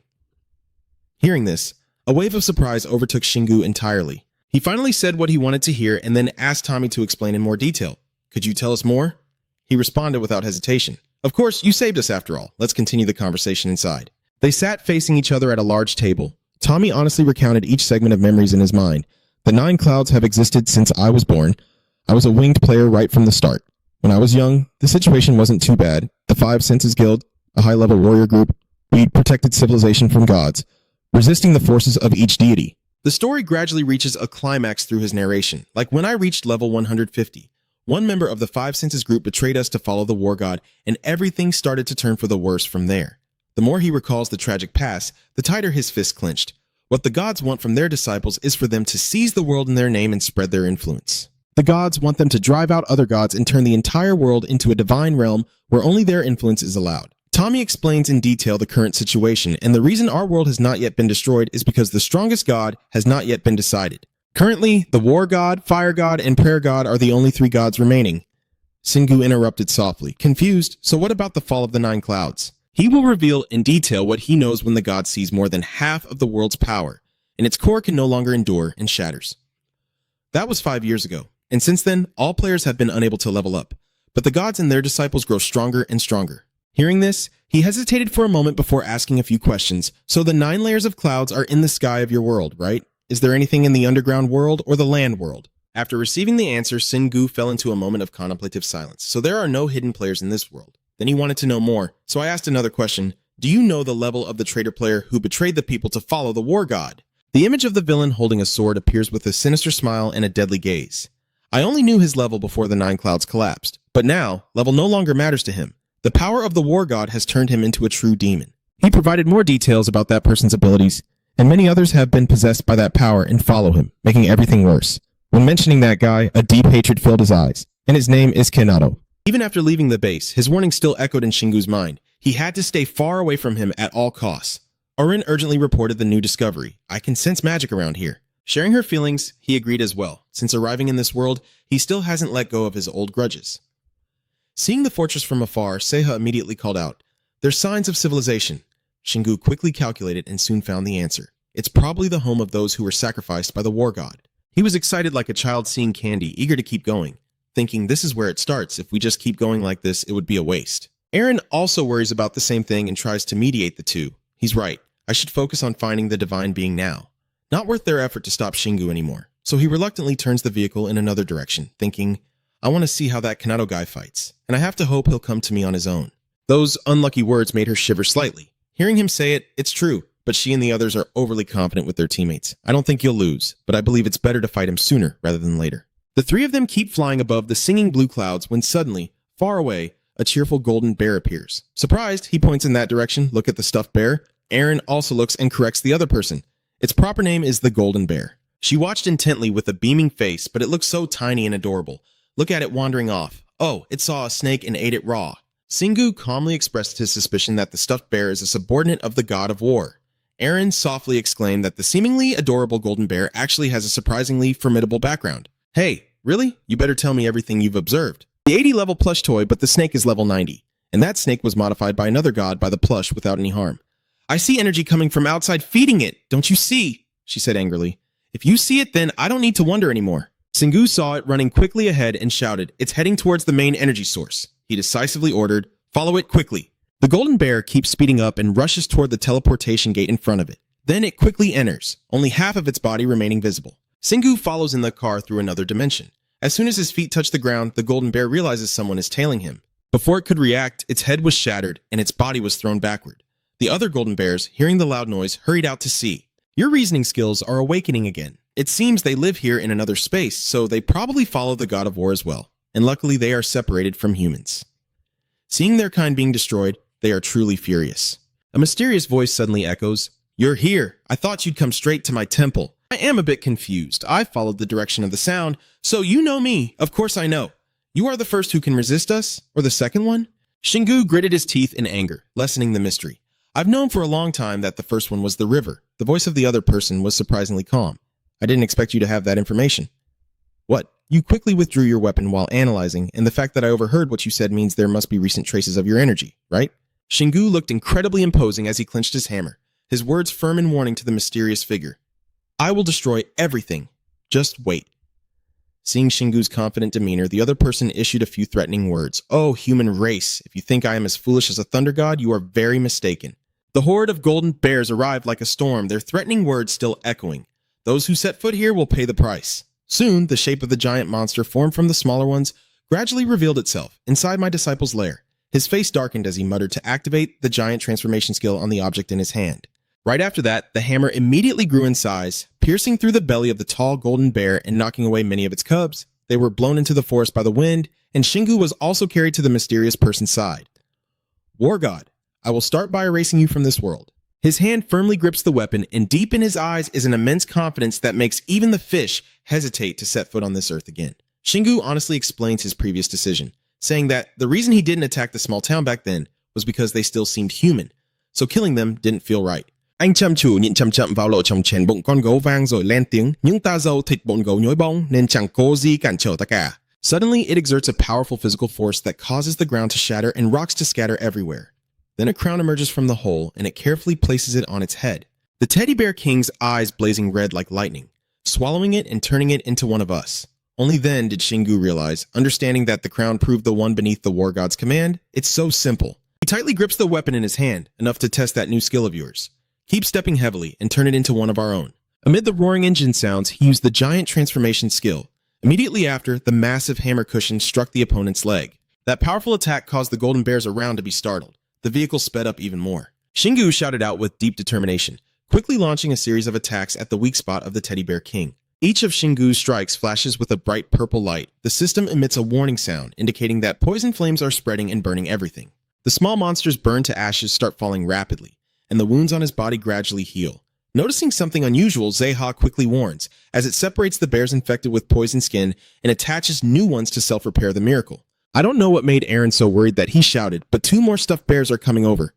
Hearing this, a wave of surprise overtook Shingu entirely. He finally said what he wanted to hear and then asked Tommy to explain in more detail. "Could you tell us more?" He responded without hesitation. "Of course, you saved us after all. Let's continue the conversation inside." They sat facing each other at a large table. Tommy honestly recounted each segment of memories in his mind. "The 9 clouds have existed since I was born. I was a winged player right from the start. When I was young, the situation wasn't too bad. The 5 Senses Guild, a high-level warrior group, we protected civilization from gods, resisting the forces of each deity." The story gradually reaches a climax through his narration, like when I reached level 150. One member of the 5 Senses group betrayed us to follow the war god, and everything started to turn for the worse from there. The more he recalls the tragic past, the tighter his fist clenched. What the gods want from their disciples is for them to seize the world in their name and spread their influence. The gods want them to drive out other gods and turn the entire world into a divine realm where only their influence is allowed. Tommy explains in detail the current situation, and the reason our world has not yet been destroyed is because the strongest god has not yet been decided. Currently, the war god, fire god, and prayer god are the only 3 gods remaining. Singu interrupted softly, confused. So what about the fall of the 9 clouds? He will reveal in detail what he knows when the god sees more than half of the world's power, and its core can no longer endure and shatters. That was 5 years ago, and since then, all players have been unable to level up, but the gods and their disciples grow stronger and stronger. Hearing this, he hesitated for a moment before asking a few questions. So the 9 layers of clouds are in the sky of your world, right? Is there anything in the underground world or the land world? After receiving the answer, Singu fell into a moment of contemplative silence. So there are no hidden players in this world. Then he wanted to know more, so I asked another question. Do you know the level of the traitor player who betrayed the people to follow the war god? The image of the villain holding a sword appears with a sinister smile and a deadly gaze. I only knew his level before the 9 clouds collapsed, but now, level no longer matters to him. The power of the war god has turned him into a true demon. He provided more details about that person's abilities, and many others have been possessed by that power and follow him, making everything worse. When mentioning that guy, a deep hatred filled his eyes, and his name is Kenato. Even after leaving the base, his warning still echoed in Shingu's mind. He had to stay far away from him at all costs. Orin urgently reported the new discovery. I can sense magic around here. Sharing her feelings, he agreed as well. Since arriving in this world, he still hasn't let go of his old grudges. Seeing the fortress from afar, Seha immediately called out, "There's signs of civilization." Shingu quickly calculated and soon found the answer. It's probably the home of those who were sacrificed by the war god. He was excited like a child seeing candy, eager to keep going, thinking this is where it starts. If we just keep going like this, it would be a waste. Aaron also worries about the same thing and tries to mediate the two. He's right. I should focus on finding the divine being now. Not worth their effort to stop Shingu anymore. So he reluctantly turns the vehicle in another direction, thinking, I want to see how that Kanato guy fights, and I have to hope he'll come to me on his own. Those unlucky words made her shiver slightly. Hearing him say it, it's true, but she and the others are overly confident with their teammates. I don't think you'll lose, but I believe it's better to fight him sooner rather than later. The three of them keep flying above the singing blue clouds when suddenly, far away, a cheerful golden bear appears. Surprised, he points in that direction. Look at the stuffed bear. Aaron also looks and corrects the other person. Its proper name is the golden bear. She watched intently with a beaming face, but it looks so tiny and adorable. Look at it wandering off. Oh, it saw a snake and ate it raw. Singu calmly expressed his suspicion that the stuffed bear is a subordinate of the god of war. Aaron softly exclaimed that the seemingly adorable golden bear actually has a surprisingly formidable background. Hey, really? You better tell me everything you've observed. The 80 level plush toy, but the snake is level 90. And that snake was modified by another god by the plush without any harm. I see energy coming from outside feeding it. Don't you see? She said angrily. If you see it, then I don't need to wonder anymore. Singu saw it running quickly ahead and shouted, it's heading towards the main energy source. He decisively ordered, follow it quickly. The golden bear keeps speeding up and rushes toward the teleportation gate in front of it. Then it quickly enters, only half of its body remaining visible. Singu follows in the car through another dimension. As soon as his feet touch the ground, the golden bear realizes someone is tailing him. Before it could react, its head was shattered and its body was thrown backward. The other golden bears, hearing the loud noise, hurried out to see. Your reasoning skills are awakening again. It seems they live here in another space, so they probably follow the god of war as well. And luckily they are separated from humans. Seeing their kind being destroyed, they are truly furious. A mysterious voice suddenly echoes, You're here. I thought you'd come straight to my temple. I am a bit confused. I followed the direction of the sound, so you know me. Of course I know. You are the first who can resist us? Or the second one? Shingu gritted his teeth in anger, lessening the mystery. I've known for a long time that the first one was the river. The voice of the other person was surprisingly calm. I didn't expect you to have that information. What? You quickly withdrew your weapon while analyzing, and the fact that I overheard what you said means there must be recent traces of your energy, right? Shingu looked incredibly imposing as he clenched his hammer, his words firm in warning to the mysterious figure. I will destroy everything. Just wait. Seeing Shingu's confident demeanor, the other person issued a few threatening words. Oh, human race, if you think I am as foolish as a thunder god, you are very mistaken. The horde of golden bears arrived like a storm, their threatening words still echoing. Those who set foot here will pay the price. Soon, the shape of the giant monster formed from the smaller ones gradually revealed itself inside my disciple's lair. His face darkened as he muttered to activate the giant transformation skill on the object in his hand. Right after that, the hammer immediately grew in size, piercing through the belly of the tall golden bear and knocking away many of its cubs. They were blown into the forest by the wind, and Shingu was also carried to the mysterious person's side. War God, I will start by erasing you from this world. His hand firmly grips the weapon, and deep in his eyes is an immense confidence that makes even the fish hesitate to set foot on this earth again. Shingu honestly explains his previous decision, saying that the reason he didn't attack the small town back then was because they still seemed human, so killing them didn't feel right. Anh chăm chú nhìn chậm chậm vào lộ trong chén bụng con gấu vang rồi lên tiếng, những ta dâu thịt bụng gấu nhối bông nên chẳng có gì cản trở ta cả. Suddenly, it exerts a powerful physical force that causes the ground to shatter and rocks to scatter everywhere. Then a crown emerges from the hole, and it carefully places it on its head. The teddy bear king's eyes blazing red like lightning, swallowing it and turning it into one of us. Only then did Shingu realize, understanding that the crown proved the one beneath the war god's command, it's so simple. He tightly grips the weapon in his hand, enough to test that new skill of yours. Keep stepping heavily and turn it into one of our own. Amid the roaring engine sounds, he used the giant transformation skill. Immediately after, the massive hammer cushion struck the opponent's leg. That powerful attack caused the golden bears around to be startled. The vehicle sped up even more. Shingu shouted out with deep determination, quickly launching a series of attacks at the weak spot of the teddy bear king. Each of Shingu's strikes flashes with a bright purple light. The system emits a warning sound, indicating that poison flames are spreading and burning everything. The small monsters burned to ashes start falling rapidly, and the wounds on his body gradually heal. Noticing something unusual, Zeha quickly warns, as it separates the bears infected with poison skin and attaches new ones to self-repair the miracle. I don't know what made Eren so worried that he shouted, but 2 more stuffed bears are coming over.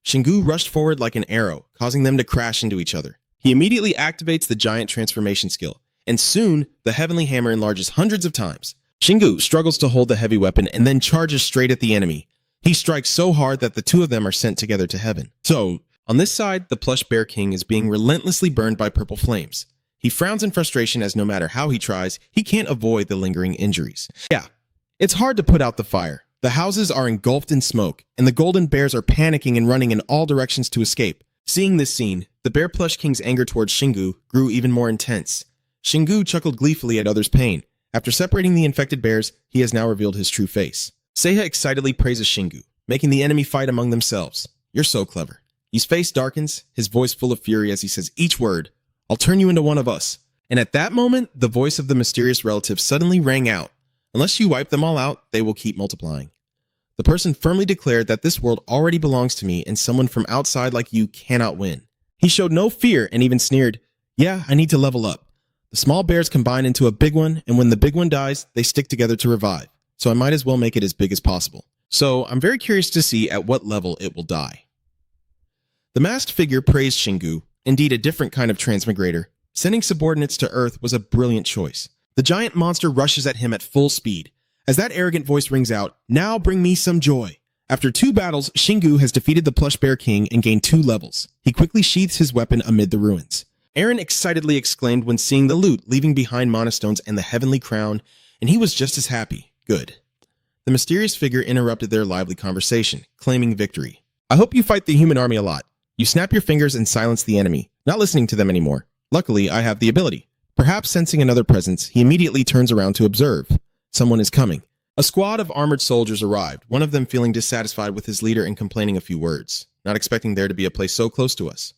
Shingu rushed forward like an arrow, causing them to crash into each other. He immediately activates the giant transformation skill, and soon, the heavenly hammer enlarges hundreds of times. Shingu struggles to hold the heavy weapon and then charges straight at the enemy. He strikes so hard that the 2 of them are sent together to heaven. So, on this side, the plush bear king is being relentlessly burned by purple flames. He frowns in frustration as no matter how he tries, he can't avoid the lingering injuries. Yeah, it's hard to put out the fire. The houses are engulfed in smoke, and the golden bears are panicking and running in all directions to escape. Seeing this scene, the bear plush king's anger towards Shingu grew even more intense. Shingu chuckled gleefully at others' pain. After separating the infected bears, he has now revealed his true face. Seiha excitedly praises Shingu, making the enemy fight among themselves. You're so clever. His face darkens, his voice full of fury as he says each word, I'll turn you into one of us. And at that moment, the voice of the mysterious relative suddenly rang out. Unless you wipe them all out, they will keep multiplying. The person firmly declared that this world already belongs to me and someone from outside like you cannot win. He showed no fear and even sneered, yeah, I need to level up. The small bears combine into a big one, and when the big one dies, they stick together to revive. So I might as well make it as big as possible. So I'm very curious to see at what level it will die. The masked figure praised Shingu, indeed a different kind of transmigrator. Sending subordinates to Earth was a brilliant choice. The giant monster rushes at him at full speed. As that arrogant voice rings out, now bring me some joy. After 2 battles, Shingu has defeated the plush bear king and gained 2 levels. He quickly sheaths his weapon amid the ruins. Eren excitedly exclaimed when seeing the loot leaving behind mana stones and the heavenly crown, and he was just as happy. Good. The mysterious figure interrupted their lively conversation, claiming victory. I hope you fight the human army a lot. You snap your fingers and silence the enemy, not listening to them anymore. Luckily, I have the ability. Perhaps sensing another presence, he immediately turns around to observe. Someone is coming. A squad of armored soldiers arrived, one of them feeling dissatisfied with his leader and complaining a few words, not expecting there to be a place so close to us.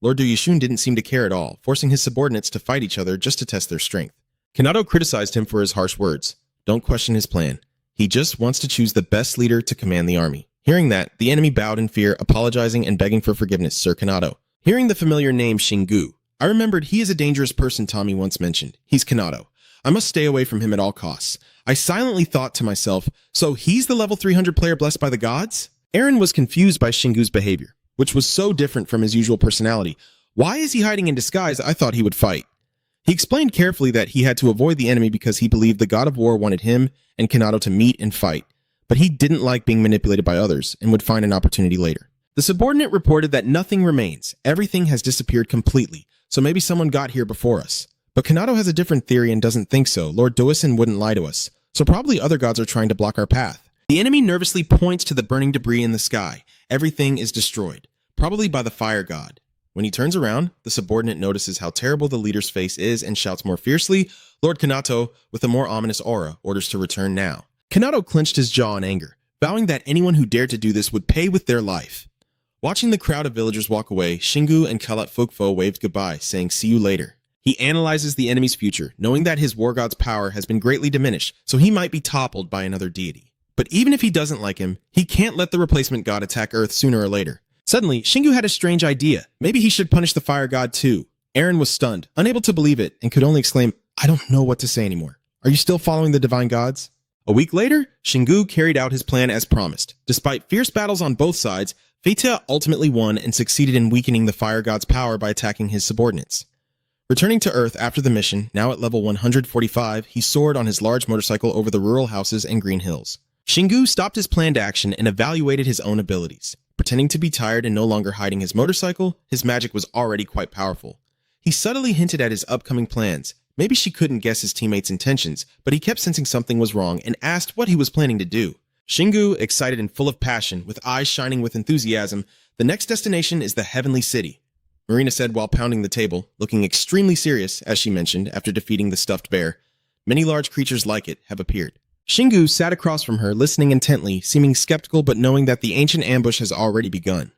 Lord Du Yixun didn't seem to care at all, forcing his subordinates to fight each other just to test their strength. Kanado criticized him for his harsh words. Don't question his plan. He just wants to choose the best leader to command the army. Hearing that, the enemy bowed in fear, apologizing and begging for forgiveness, Sir Kanado. Hearing the familiar name Shingu, I remembered he is a dangerous person Tommy once mentioned. He's Kanado. I must stay away from him at all costs. I silently thought to myself, so he's the level 300 player blessed by the gods? Eren was confused by Shingu's behavior, which was so different from his usual personality. Why is he hiding in disguise? I thought he would fight. He explained carefully that he had to avoid the enemy because he believed the god of war wanted him and Kanado to meet and fight, but he didn't like being manipulated by others and would find an opportunity later. The subordinate reported that nothing remains. Everything has disappeared completely, so maybe someone got here before us. But Kanado has a different theory and doesn't think so. Lord Doison wouldn't lie to us, so probably other gods are trying to block our path. The enemy nervously points to the burning debris in the sky. Everything is destroyed, probably by the fire god. When he turns around, the subordinate notices how terrible the leader's face is and shouts more fiercely. Lord Kanato, with a more ominous aura, orders to return now. Kanato clenched his jaw in anger, vowing that anyone who dared to do this would pay with their life. Watching the crowd of villagers walk away, Shingu and Kalat Fukfo waved goodbye, saying see you later. He analyzes the enemy's future, knowing that his war god's power has been greatly diminished, so he might be toppled by another deity. But even if he doesn't like him, he can't let the replacement god attack Earth sooner or later. Suddenly, Shingu had a strange idea. Maybe he should punish the fire god too. Eren was stunned, unable to believe it, and could only exclaim, I don't know what to say anymore. Are you still following the divine gods? A week later, Shingu carried out his plan as promised. Despite fierce battles on both sides, Feitia ultimately won and succeeded in weakening the fire god's power by attacking his subordinates. Returning to Earth after the mission, now at level 145, he soared on his large motorcycle over the rural houses and green hills. Shingu stopped his planned action and evaluated his own abilities. Pretending to be tired and no longer hiding his motorcycle, his magic was already quite powerful. He subtly hinted at his upcoming plans. Maybe she couldn't guess his teammates' intentions, but he kept sensing something was wrong and asked what he was planning to do. Shingu, excited and full of passion, with eyes shining with enthusiasm, the next destination is the Heavenly City. Marina said while pounding the table, looking extremely serious, as she mentioned, after defeating the stuffed bear. Many large creatures like it have appeared. Shingu sat across from her, listening intently, seeming skeptical but knowing that the ancient ambush has already begun.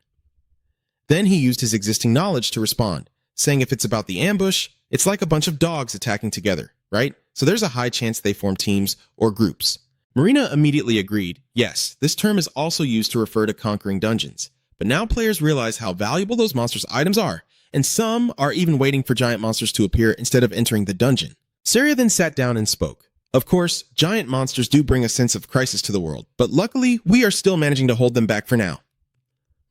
Then he used his existing knowledge to respond, saying if it's about the ambush, it's like a bunch of dogs attacking together, right? So there's a high chance they form teams or groups. Marina immediately agreed. Yes, this term is also used to refer to conquering dungeons. But now players realize how valuable those monsters' items are, and some are even waiting for giant monsters to appear instead of entering the dungeon. Saria then sat down and spoke. Of course, giant monsters do bring a sense of crisis to the world, but luckily, we are still managing to hold them back for now.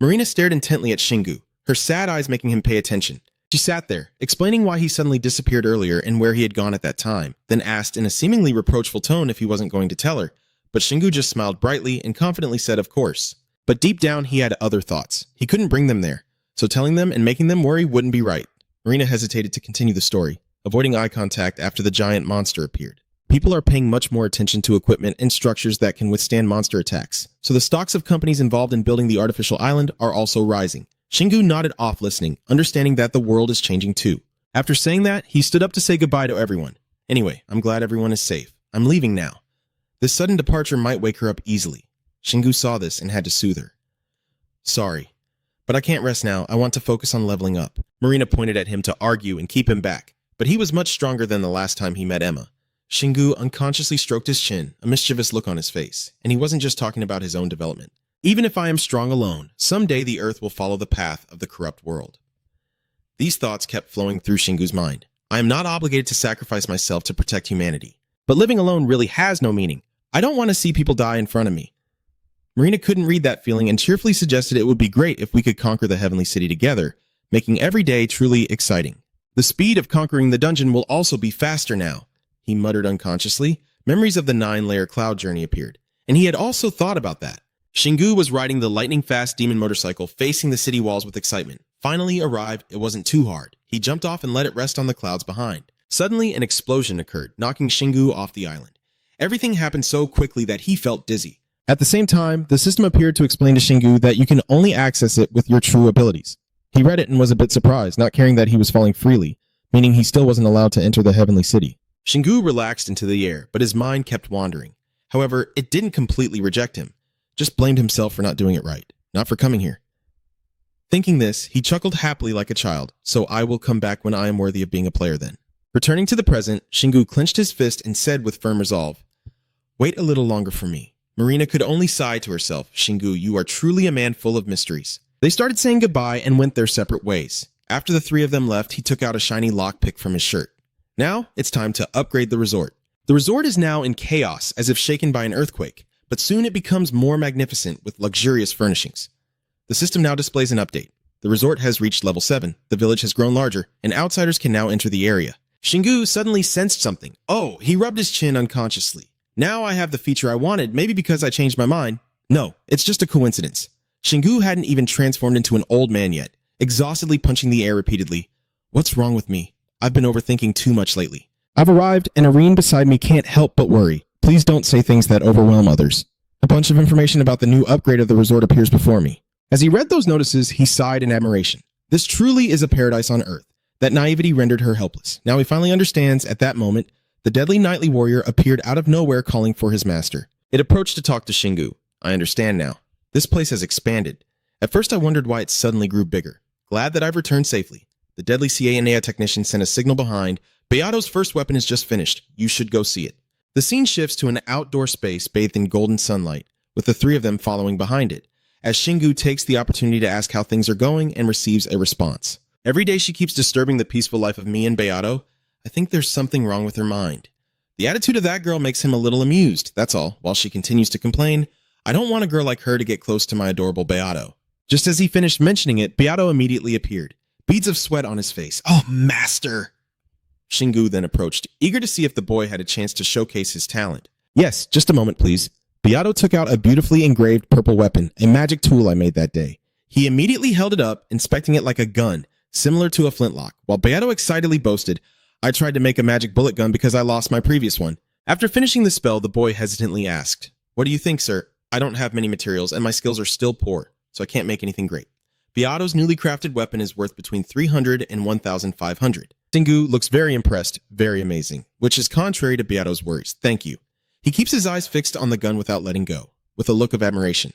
Marina stared intently at Shingu, her sad eyes making him pay attention. She sat there, explaining why he suddenly disappeared earlier and where he had gone at that time, then asked in a seemingly reproachful tone if he wasn't going to tell her, but Shingu just smiled brightly and confidently said of course. But deep down, he had other thoughts. He couldn't bring them there, so telling them and making them worry wouldn't be right. Marina hesitated to continue the story, avoiding eye contact after the giant monster appeared. People are paying much more attention to equipment and structures that can withstand monster attacks, so the stocks of companies involved in building the artificial island are also rising. Shingu nodded off listening, understanding that the world is changing too. After saying that, he stood up to say goodbye to everyone. Anyway, I'm glad everyone is safe. I'm leaving now. This sudden departure might wake her up easily. Shingu saw this and had to soothe her. Sorry, but I can't rest now. I want to focus on leveling up. Marina pointed at him to argue and keep him back, but he was much stronger than the last time he met Emma. Shingu unconsciously stroked his chin, a mischievous look on his face, and he wasn't just talking about his own development. Even if I am strong alone, someday the earth will follow the path of the corrupt world. These thoughts kept flowing through Shingu's mind. I am not obligated to sacrifice myself to protect humanity. But living alone really has no meaning. I don't want to see people die in front of me. Marina couldn't read that feeling and cheerfully suggested it would be great if we could conquer the Heavenly City together, making every day truly exciting. The speed of conquering the dungeon will also be faster now, he muttered unconsciously. Memories of the 9-layer cloud journey appeared, and he had also thought about that. Shingu was riding the lightning-fast demon motorcycle, facing the city walls with excitement. Finally arrived, it wasn't too hard. He jumped off and let it rest on the clouds behind. Suddenly, an explosion occurred, knocking Shingu off the island. Everything happened so quickly that he felt dizzy. At the same time, the system appeared to explain to Shingu that you can only access it with your true abilities. He read it and was a bit surprised, not caring that he was falling freely, meaning he still wasn't allowed to enter the Heavenly City. Shingu relaxed into the air, but his mind kept wandering. However, it didn't completely reject him, just blamed himself for not doing it right, not for coming here. Thinking this, he chuckled happily like a child, so I will come back when I am worthy of being a player then. Returning to the present, Shingu clenched his fist and said with firm resolve, Wait a little longer for me. Marina could only sigh to herself, Shingu, you are truly a man full of mysteries. They started saying goodbye and went their separate ways. After the three of them left, he took out a shiny lockpick from his shirt. Now, it's time to upgrade the resort. The resort is now in chaos, as if shaken by an earthquake, but soon it becomes more magnificent with luxurious furnishings. The system now displays an update. The resort has reached level 7, the village has grown larger, and outsiders can now enter the area. Shingu suddenly sensed something. Oh, he rubbed his chin unconsciously. Now I have the feature I wanted, maybe because I changed my mind. No, it's just a coincidence. Shingu hadn't even transformed into an old man yet, exhaustedly punching the air repeatedly. What's wrong with me? I've been overthinking too much lately. I've arrived, and Irene beside me can't help but worry. Please don't say things that overwhelm others. A bunch of information about the new upgrade of the resort appears before me. As he read those notices, he sighed in admiration. This truly is a paradise on earth. That naivety rendered her helpless. Now he finally understands, at that moment, the deadly knightly warrior appeared out of nowhere calling for his master. It approached to talk to Shingu. I understand now. This place has expanded. At first I wondered why it suddenly grew bigger. Glad that I've returned safely. The deadly CA technician sent a signal behind. Beato's first weapon is just finished. You should go see it. The scene shifts to an outdoor space bathed in golden sunlight, with the three of them following behind it, as Shingu takes the opportunity to ask how things are going and receives a response. Every day she keeps disturbing the peaceful life of me and Beato. I think there's something wrong with her mind. The attitude of that girl makes him a little amused, that's all, while she continues to complain, I don't want a girl like her to get close to my adorable Beato. Just as he finished mentioning it, Beato immediately appeared, beads of sweat on his face. Oh, master! Shingu then approached, eager to see if the boy had a chance to showcase his talent. Yes, just a moment, please. Beato took out a beautifully engraved purple weapon, a magic tool I made that day. He immediately held it up, inspecting it like a gun, similar to a flintlock, while Beato excitedly boasted, I tried to make a magic bullet gun because I lost my previous one. After finishing the spell, the boy hesitantly asked, What do you think, sir? I don't have many materials, and my skills are still poor, so I can't make anything great. Beato's newly crafted weapon is worth between 300 and 1,500. Shingu looks very impressed, very amazing, which is contrary to Beato's worries. Thank you. He keeps his eyes fixed on the gun without letting go, with a look of admiration.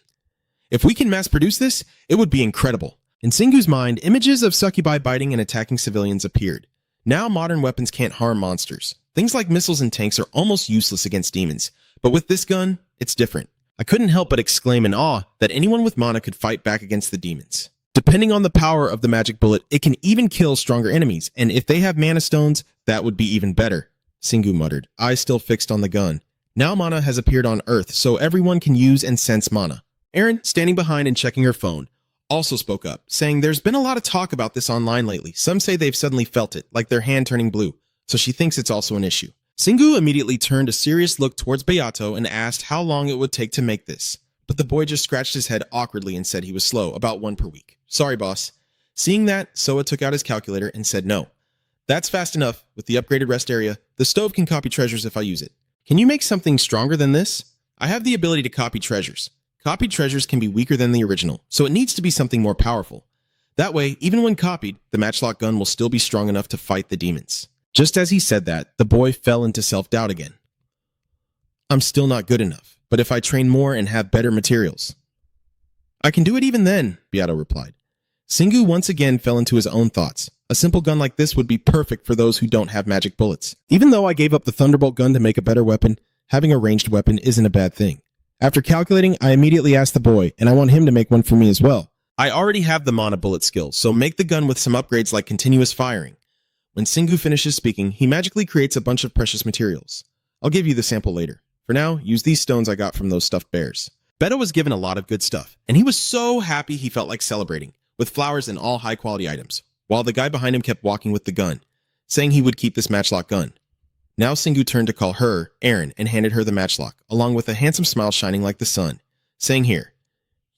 If we can mass produce this, it would be incredible. In Singu's mind, images of succubi biting and attacking civilians appeared. Now modern weapons can't harm monsters. Things like missiles and tanks are almost useless against demons, but with this gun, it's different. I couldn't help but exclaim in awe that anyone with mana could fight back against the demons. Depending on the power of the magic bullet, it can even kill stronger enemies, and if they have mana stones, that would be even better. Singu muttered, eyes still fixed on the gun. Now mana has appeared on Earth, so everyone can use and sense mana. Erin, standing behind and checking her phone, also spoke up, saying there's been a lot of talk about this online lately. Some say they've suddenly felt it, like their hand turning blue, so she thinks it's also an issue. Singu immediately turned a serious look towards Beato and asked how long it would take to make this. But the boy just scratched his head awkwardly and said he was slow, about one per week. Sorry, boss. Seeing that, Soa took out his calculator and said no. That's fast enough. With the upgraded rest area, the stove can copy treasures if I use it. Can you make something stronger than this? I have the ability to copy treasures. Copied treasures can be weaker than the original, so it needs to be something more powerful. That way, even when copied, the matchlock gun will still be strong enough to fight the demons. Just as he said that, the boy fell into self-doubt again. I'm still not good enough, but if I train more and have better materials. I can do it even then, Beato replied. Singu once again fell into his own thoughts. A simple gun like this would be perfect for those who don't have magic bullets. Even though I gave up the Thunderbolt gun to make a better weapon, having a ranged weapon isn't a bad thing. After calculating, I immediately asked the boy, and I want him to make one for me as well. I already have the mana bullet skill, so make the gun with some upgrades like continuous firing. When Singu finishes speaking, he magically creates a bunch of precious materials. I'll give you the sample later. For now, use these stones I got from those stuffed bears. Beto was given a lot of good stuff, and he was so happy he felt like celebrating, with flowers and all high-quality items, while the guy behind him kept walking with the gun, saying he would keep this matchlock gun. Now Singu turned to call her, Erin, and handed her the matchlock, along with a handsome smile shining like the sun, saying here,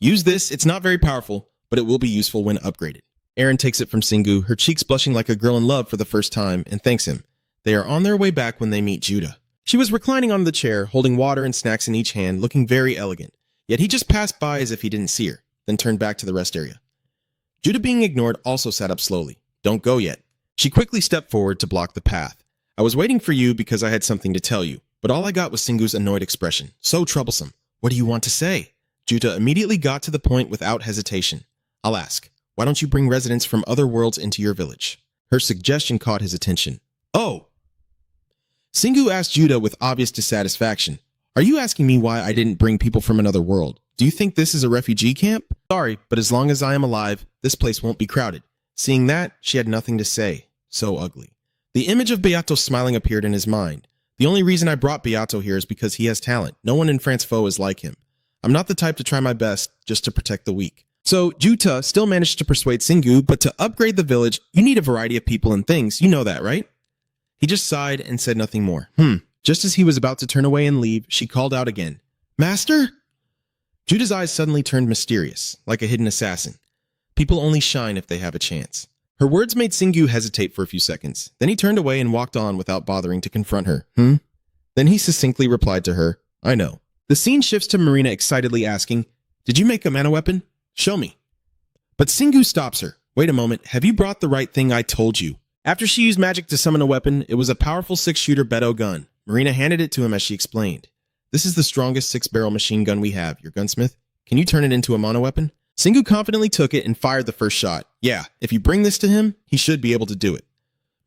use this, it's not very powerful, but it will be useful when upgraded. Erin takes it from Singu, her cheeks blushing like a girl in love for the first time, and thanks him. They are on their way back when they meet Judah. She was reclining on the chair, holding water and snacks in each hand, looking very elegant, yet he just passed by as if he didn't see her, then turned back to the rest area. Judah, being ignored, also sat up slowly. Don't go yet. She quickly stepped forward to block the path. I was waiting for you because I had something to tell you, but all I got was Singu's annoyed expression. So troublesome. What do you want to say? Judah immediately got to the point without hesitation. I'll ask, why don't you bring residents from other worlds into your village? Her suggestion caught his attention. Oh! Singu asked Judah with obvious dissatisfaction. Are you asking me why I didn't bring people from another world? Do you think this is a refugee camp? Sorry, but as long as I am alive, this place won't be crowded. Seeing that, she had nothing to say. So ugly. The image of Beato smiling appeared in his mind. The only reason I brought Beato here is because he has talent. No one in France-Faux is like him. I'm not the type to try my best just to protect the weak. So, Juta still managed to persuade Singu, but to upgrade the village, you need a variety of people and things. You know that, right? He just sighed and said nothing more. Just as he was about to turn away and leave, she called out again. Master? Judah's eyes suddenly turned mysterious, like a hidden assassin. People only shine if they have a chance. Her words made Singu hesitate for a few seconds. Then he turned away and walked on without bothering to confront her. Then he succinctly replied to her, I know. The scene shifts to Marina excitedly asking, Did you make a mana weapon? Show me. But Singu stops her. Wait a moment, have you brought the right thing I told you? After she used magic to summon a weapon, it was a powerful 6-shooter Beto gun. Marina handed it to him as she explained. This is the strongest 6-barrel machine gun we have, your gunsmith. Can you turn it into a mana weapon? Singu confidently took it and fired the first shot. Yeah, if you bring this to him, he should be able to do it.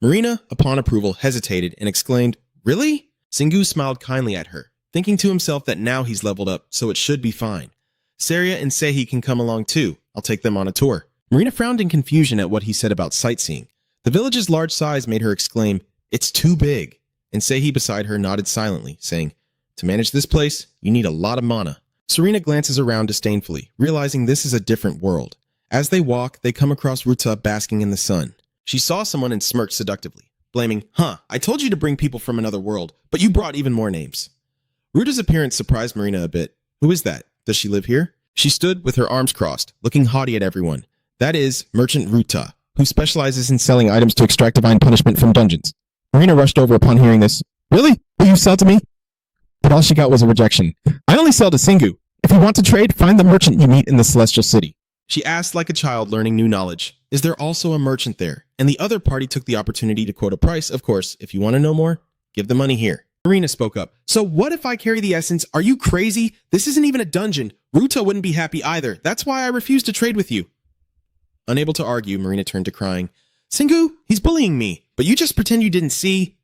Marina, upon approval, hesitated and exclaimed, Really? Singu smiled kindly at her, thinking to himself that now he's leveled up, so it should be fine. Saria and Sehi can come along too. I'll take them on a tour. Marina frowned in confusion at what he said about sightseeing. The village's large size made her exclaim, It's too big. And Sehi beside her nodded silently, saying, To manage this place, you need a lot of mana. Serena glances around disdainfully, realizing this is a different world. As they walk, they come across Ruta basking in the sun. She saw someone and smirked seductively. blaming, I told you to bring people from another world, but you brought even more names. Ruta's appearance surprised Marina a bit. Who is that? Does she live here? She stood with her arms crossed, looking haughty at everyone. That is Merchant Ruta, who specializes in selling items to extract divine punishment from dungeons. Marina rushed over upon hearing this. Really? Will you sell to me? But all she got was a rejection. I only sell to Singu. If you want to trade, find the merchant you meet in the Celestial City. She asked like a child learning new knowledge. Is there also a merchant there? And the other party took the opportunity to quote a price. Of course, if you want to know more, give the money here. Marina spoke up. So what if I carry the essence? Are you crazy? This isn't even a dungeon. Ruta wouldn't be happy either. That's why I refuse to trade with you. Unable to argue, Marina turned to crying. Singu, he's bullying me, but you just pretend you didn't see.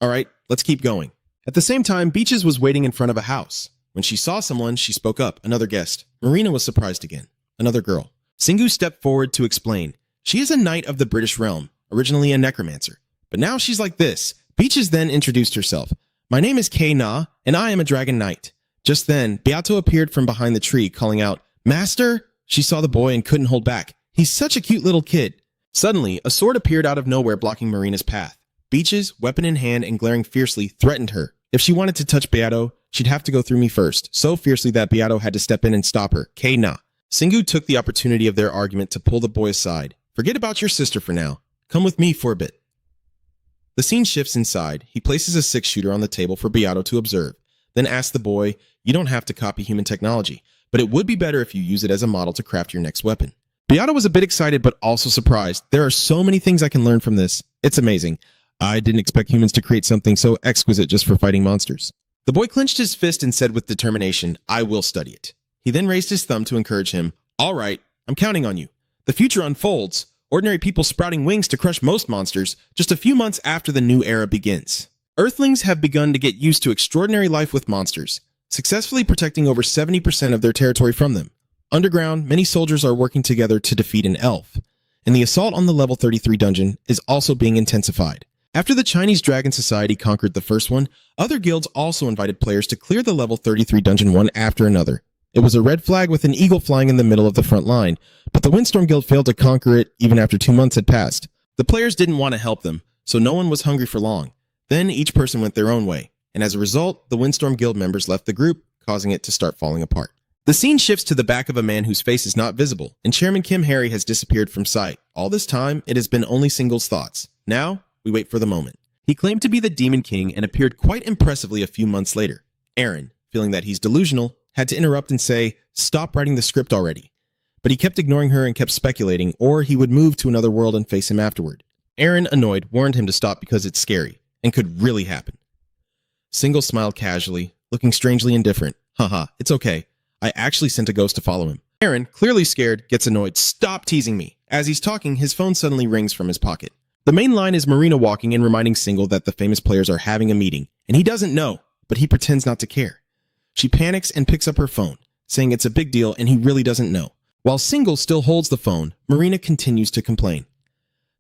All right, let's keep going. At the same time, Beaches was waiting in front of a house. When she saw someone, she spoke up, another guest. Marina was surprised again. Another girl. Singu stepped forward to explain. She is a knight of the British realm, originally a necromancer. But now she's like this. Beaches then introduced herself. My name is Kei Na, and I am a dragon knight. Just then, Beato appeared from behind the tree, calling out, Master! She saw the boy and couldn't hold back. He's such a cute little kid. Suddenly, a sword appeared out of nowhere, blocking Marina's path. Beaches, weapon in hand and glaring fiercely, threatened her. If she wanted to touch Beato, she'd have to go through me first, so fiercely that Beato had to step in and stop her. Kei Na. Singu took the opportunity of their argument to pull the boy aside. Forget about your sister for now. Come with me for a bit. The scene shifts inside. He places a 6-shooter on the table for Beato to observe, then asks the boy, you don't have to copy human technology, but it would be better if you use it as a model to craft your next weapon. Beato was a bit excited but also surprised. There are so many things I can learn from this. It's amazing. I didn't expect humans to create something so exquisite just for fighting monsters. The boy clenched his fist and said with determination, I will study it. He then raised his thumb to encourage him. All right, I'm counting on you. The future unfolds. Ordinary people sprouting wings to crush most monsters just a few months after the new era begins. Earthlings have begun to get used to extraordinary life with monsters, successfully protecting over 70% of their territory from them. Underground, many soldiers are working together to defeat an elf, and the assault on the level 33 dungeon is also being intensified. After the Chinese Dragon Society conquered the first one, other guilds also invited players to clear the level 33 dungeon one after another. It was a red flag with an eagle flying in the middle of the front line, but the Windstorm Guild failed to conquer it even after 2 months had passed. The players didn't want to help them, so no one was hungry for long. Then each person went their own way, and as a result, the Windstorm Guild members left the group, causing it to start falling apart. The scene shifts to the back of a man whose face is not visible, and Chairman Kim Harry has disappeared from sight. All this time, it has been only Single's thoughts. Now, we wait for the moment. He claimed to be the Demon King and appeared quite impressively a few months later. Aaron, feeling that he's delusional, had to interrupt and say, stop writing the script already. But he kept ignoring her and kept speculating, or he would move to another world and face him afterward. Aaron, annoyed, warned him to stop because it's scary, and could really happen. Single smiled casually, looking strangely indifferent. Haha, it's okay. I actually sent a ghost to follow him. Aaron, clearly scared, gets annoyed. Stop teasing me. As he's talking, his phone suddenly rings from his pocket. The main line is Marina walking and reminding Single that the famous players are having a meeting, and he doesn't know, but he pretends not to care. She panics and picks up her phone, saying it's a big deal and he really doesn't know. While Single still holds the phone, Marina continues to complain.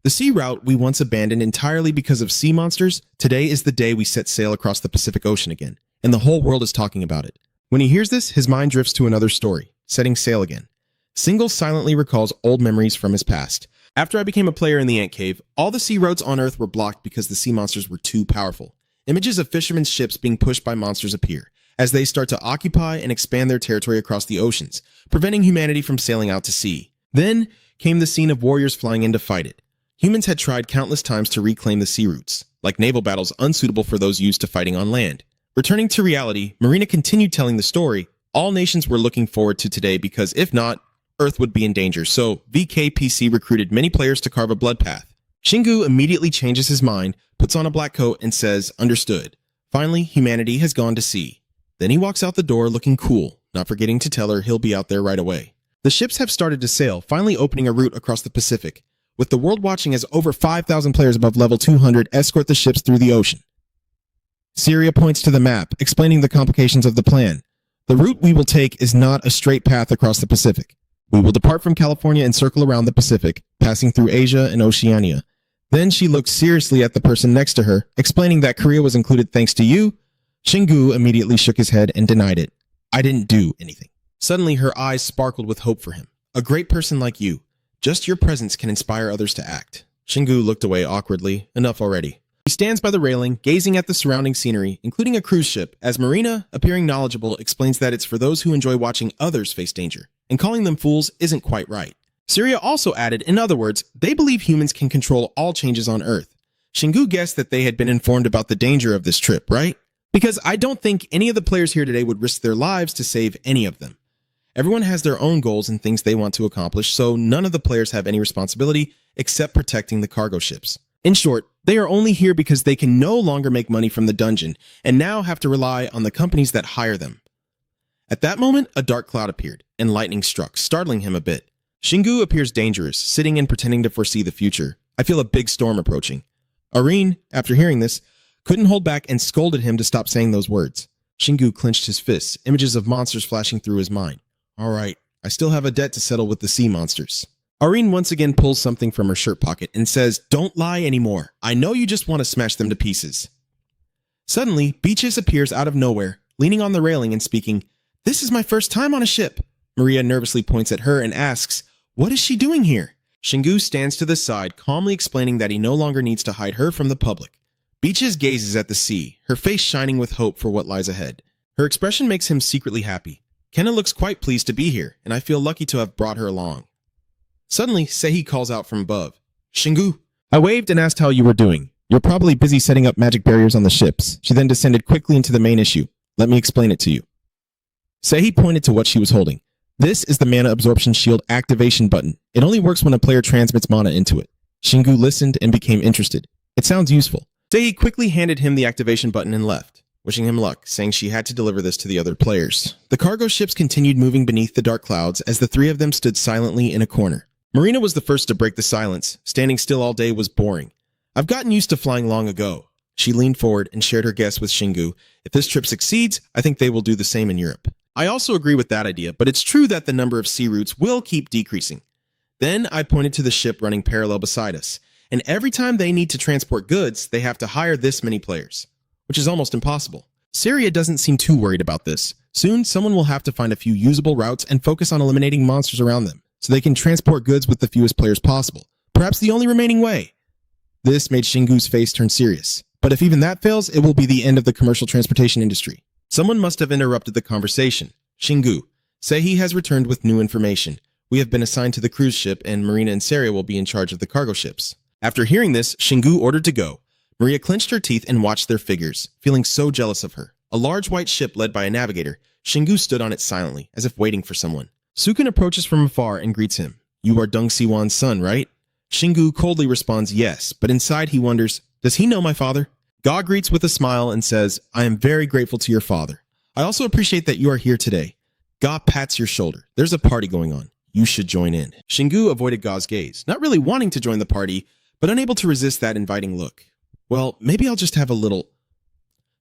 The sea route we once abandoned entirely because of sea monsters, today is the day we set sail across the Pacific Ocean again, and the whole world is talking about it. When he hears this, his mind drifts to another story, setting sail again. Single silently recalls old memories from his past. After I became a player in the Ant Cave, all the sea roads on Earth were blocked because the sea monsters were too powerful. Images of fishermen's ships being pushed by monsters appear, as they start to occupy and expand their territory across the oceans, preventing humanity from sailing out to sea. Then came the scene of warriors flying in to fight it. Humans had tried countless times to reclaim the sea routes, like naval battles unsuitable for those used to fighting on land. Returning to reality, Marina continued telling the story. All nations were looking forward to today because if not, Earth would be in danger, so VKPC recruited many players to carve a blood path. Shingu immediately changes his mind, puts on a black coat, and says, understood. Finally, humanity has gone to sea. Then he walks out the door looking cool, not forgetting to tell her he'll be out there right away. The ships have started to sail, finally opening a route across the Pacific, with the world watching as over 5,000 players above level 200 escort the ships through the ocean. Syria points to the map, explaining the complications of the plan. The route we will take is not a straight path across the Pacific. We will depart from California and circle around the Pacific, passing through Asia and Oceania. Then she looked seriously at the person next to her, explaining that Korea was included thanks to you. Shingu immediately shook his head and denied it. I didn't do anything. Suddenly, her eyes sparkled with hope for him. A great person like you. Just your presence can inspire others to act. Shingu looked away awkwardly. Enough already. He stands by the railing, gazing at the surrounding scenery, including a cruise ship, as Marina, appearing knowledgeable, explains that it's for those who enjoy watching others face danger, and calling them fools isn't quite right. Syria also added, in other words, they believe humans can control all changes on Earth. Shingu guessed that they had been informed about the danger of this trip, right? Because I don't think any of the players here today would risk their lives to save any of them. Everyone has their own goals and things they want to accomplish, so none of the players have any responsibility except protecting the cargo ships. In short, they are only here because they can no longer make money from the dungeon and now have to rely on the companies that hire them. At that moment, a dark cloud appeared, and lightning struck, startling him a bit. Shingu appears dangerous, sitting and pretending to foresee the future. I feel a big storm approaching. Irene, after hearing this, couldn't hold back and scolded him to stop saying those words. Shingu clenched his fists, images of monsters flashing through his mind. All right, I still have a debt to settle with the sea monsters. Irene once again pulls something from her shirt pocket and says, "Don't lie anymore. I know you just want to smash them to pieces." Suddenly, Beaches appears out of nowhere, leaning on the railing and speaking, "This is my first time on a ship." Maria nervously points at her and asks, "What is she doing here?" Shingu stands to the side, calmly explaining that he no longer needs to hide her from the public. Beaches gazes at the sea, her face shining with hope for what lies ahead. Her expression makes him secretly happy. Kenna looks quite pleased to be here, and I feel lucky to have brought her along. Suddenly, Sehi calls out from above, "Shingu." I waved and asked how you were doing. You're probably busy setting up magic barriers on the ships. She then descended quickly into the main issue. Let me explain it to you. Sehi pointed to what she was holding. This is the Mana Absorption Shield activation button. It only works when a player transmits mana into it. Shingu listened and became interested. It sounds useful. Sehi quickly handed him the activation button and left, wishing him luck, saying she had to deliver this to the other players. The cargo ships continued moving beneath the dark clouds as the three of them stood silently in a corner. Marina was the first to break the silence. Standing still all day was boring. I've gotten used to flying long ago. She leaned forward and shared her guess with Shingu. If this trip succeeds, I think they will do the same in Europe. I also agree with that idea, but it's true that the number of sea routes will keep decreasing. Then I pointed to the ship running parallel beside us, and every time they need to transport goods, they have to hire this many players, which is almost impossible. Syria doesn't seem too worried about this. Soon, someone will have to find a few usable routes and focus on eliminating monsters around them, so they can transport goods with the fewest players possible. Perhaps the only remaining way. This made Shingu's face turn serious. But if even that fails, it will be the end of the commercial transportation industry. Someone must have interrupted the conversation. Shingu, Sehi has returned with new information. We have been assigned to the cruise ship, and Marina and Saria will be in charge of the cargo ships. After hearing this, Shingu ordered to go. Maria clenched her teeth and watched their figures, feeling so jealous of her. A large white ship led by a navigator, Shingu stood on it silently, as if waiting for someone. Sukin approaches from afar and greets him. You are Deng Siwan's son, right? Shingu coldly responds yes, but inside he wonders, does he know my father? Ga greets with a smile and says, I am very grateful to your father. I also appreciate that you are here today. Ga pats your shoulder. There's a party going on. You should join in. Shingu avoided Ga's gaze, not really wanting to join the party, but unable to resist that inviting look. Well, maybe I'll just have a little...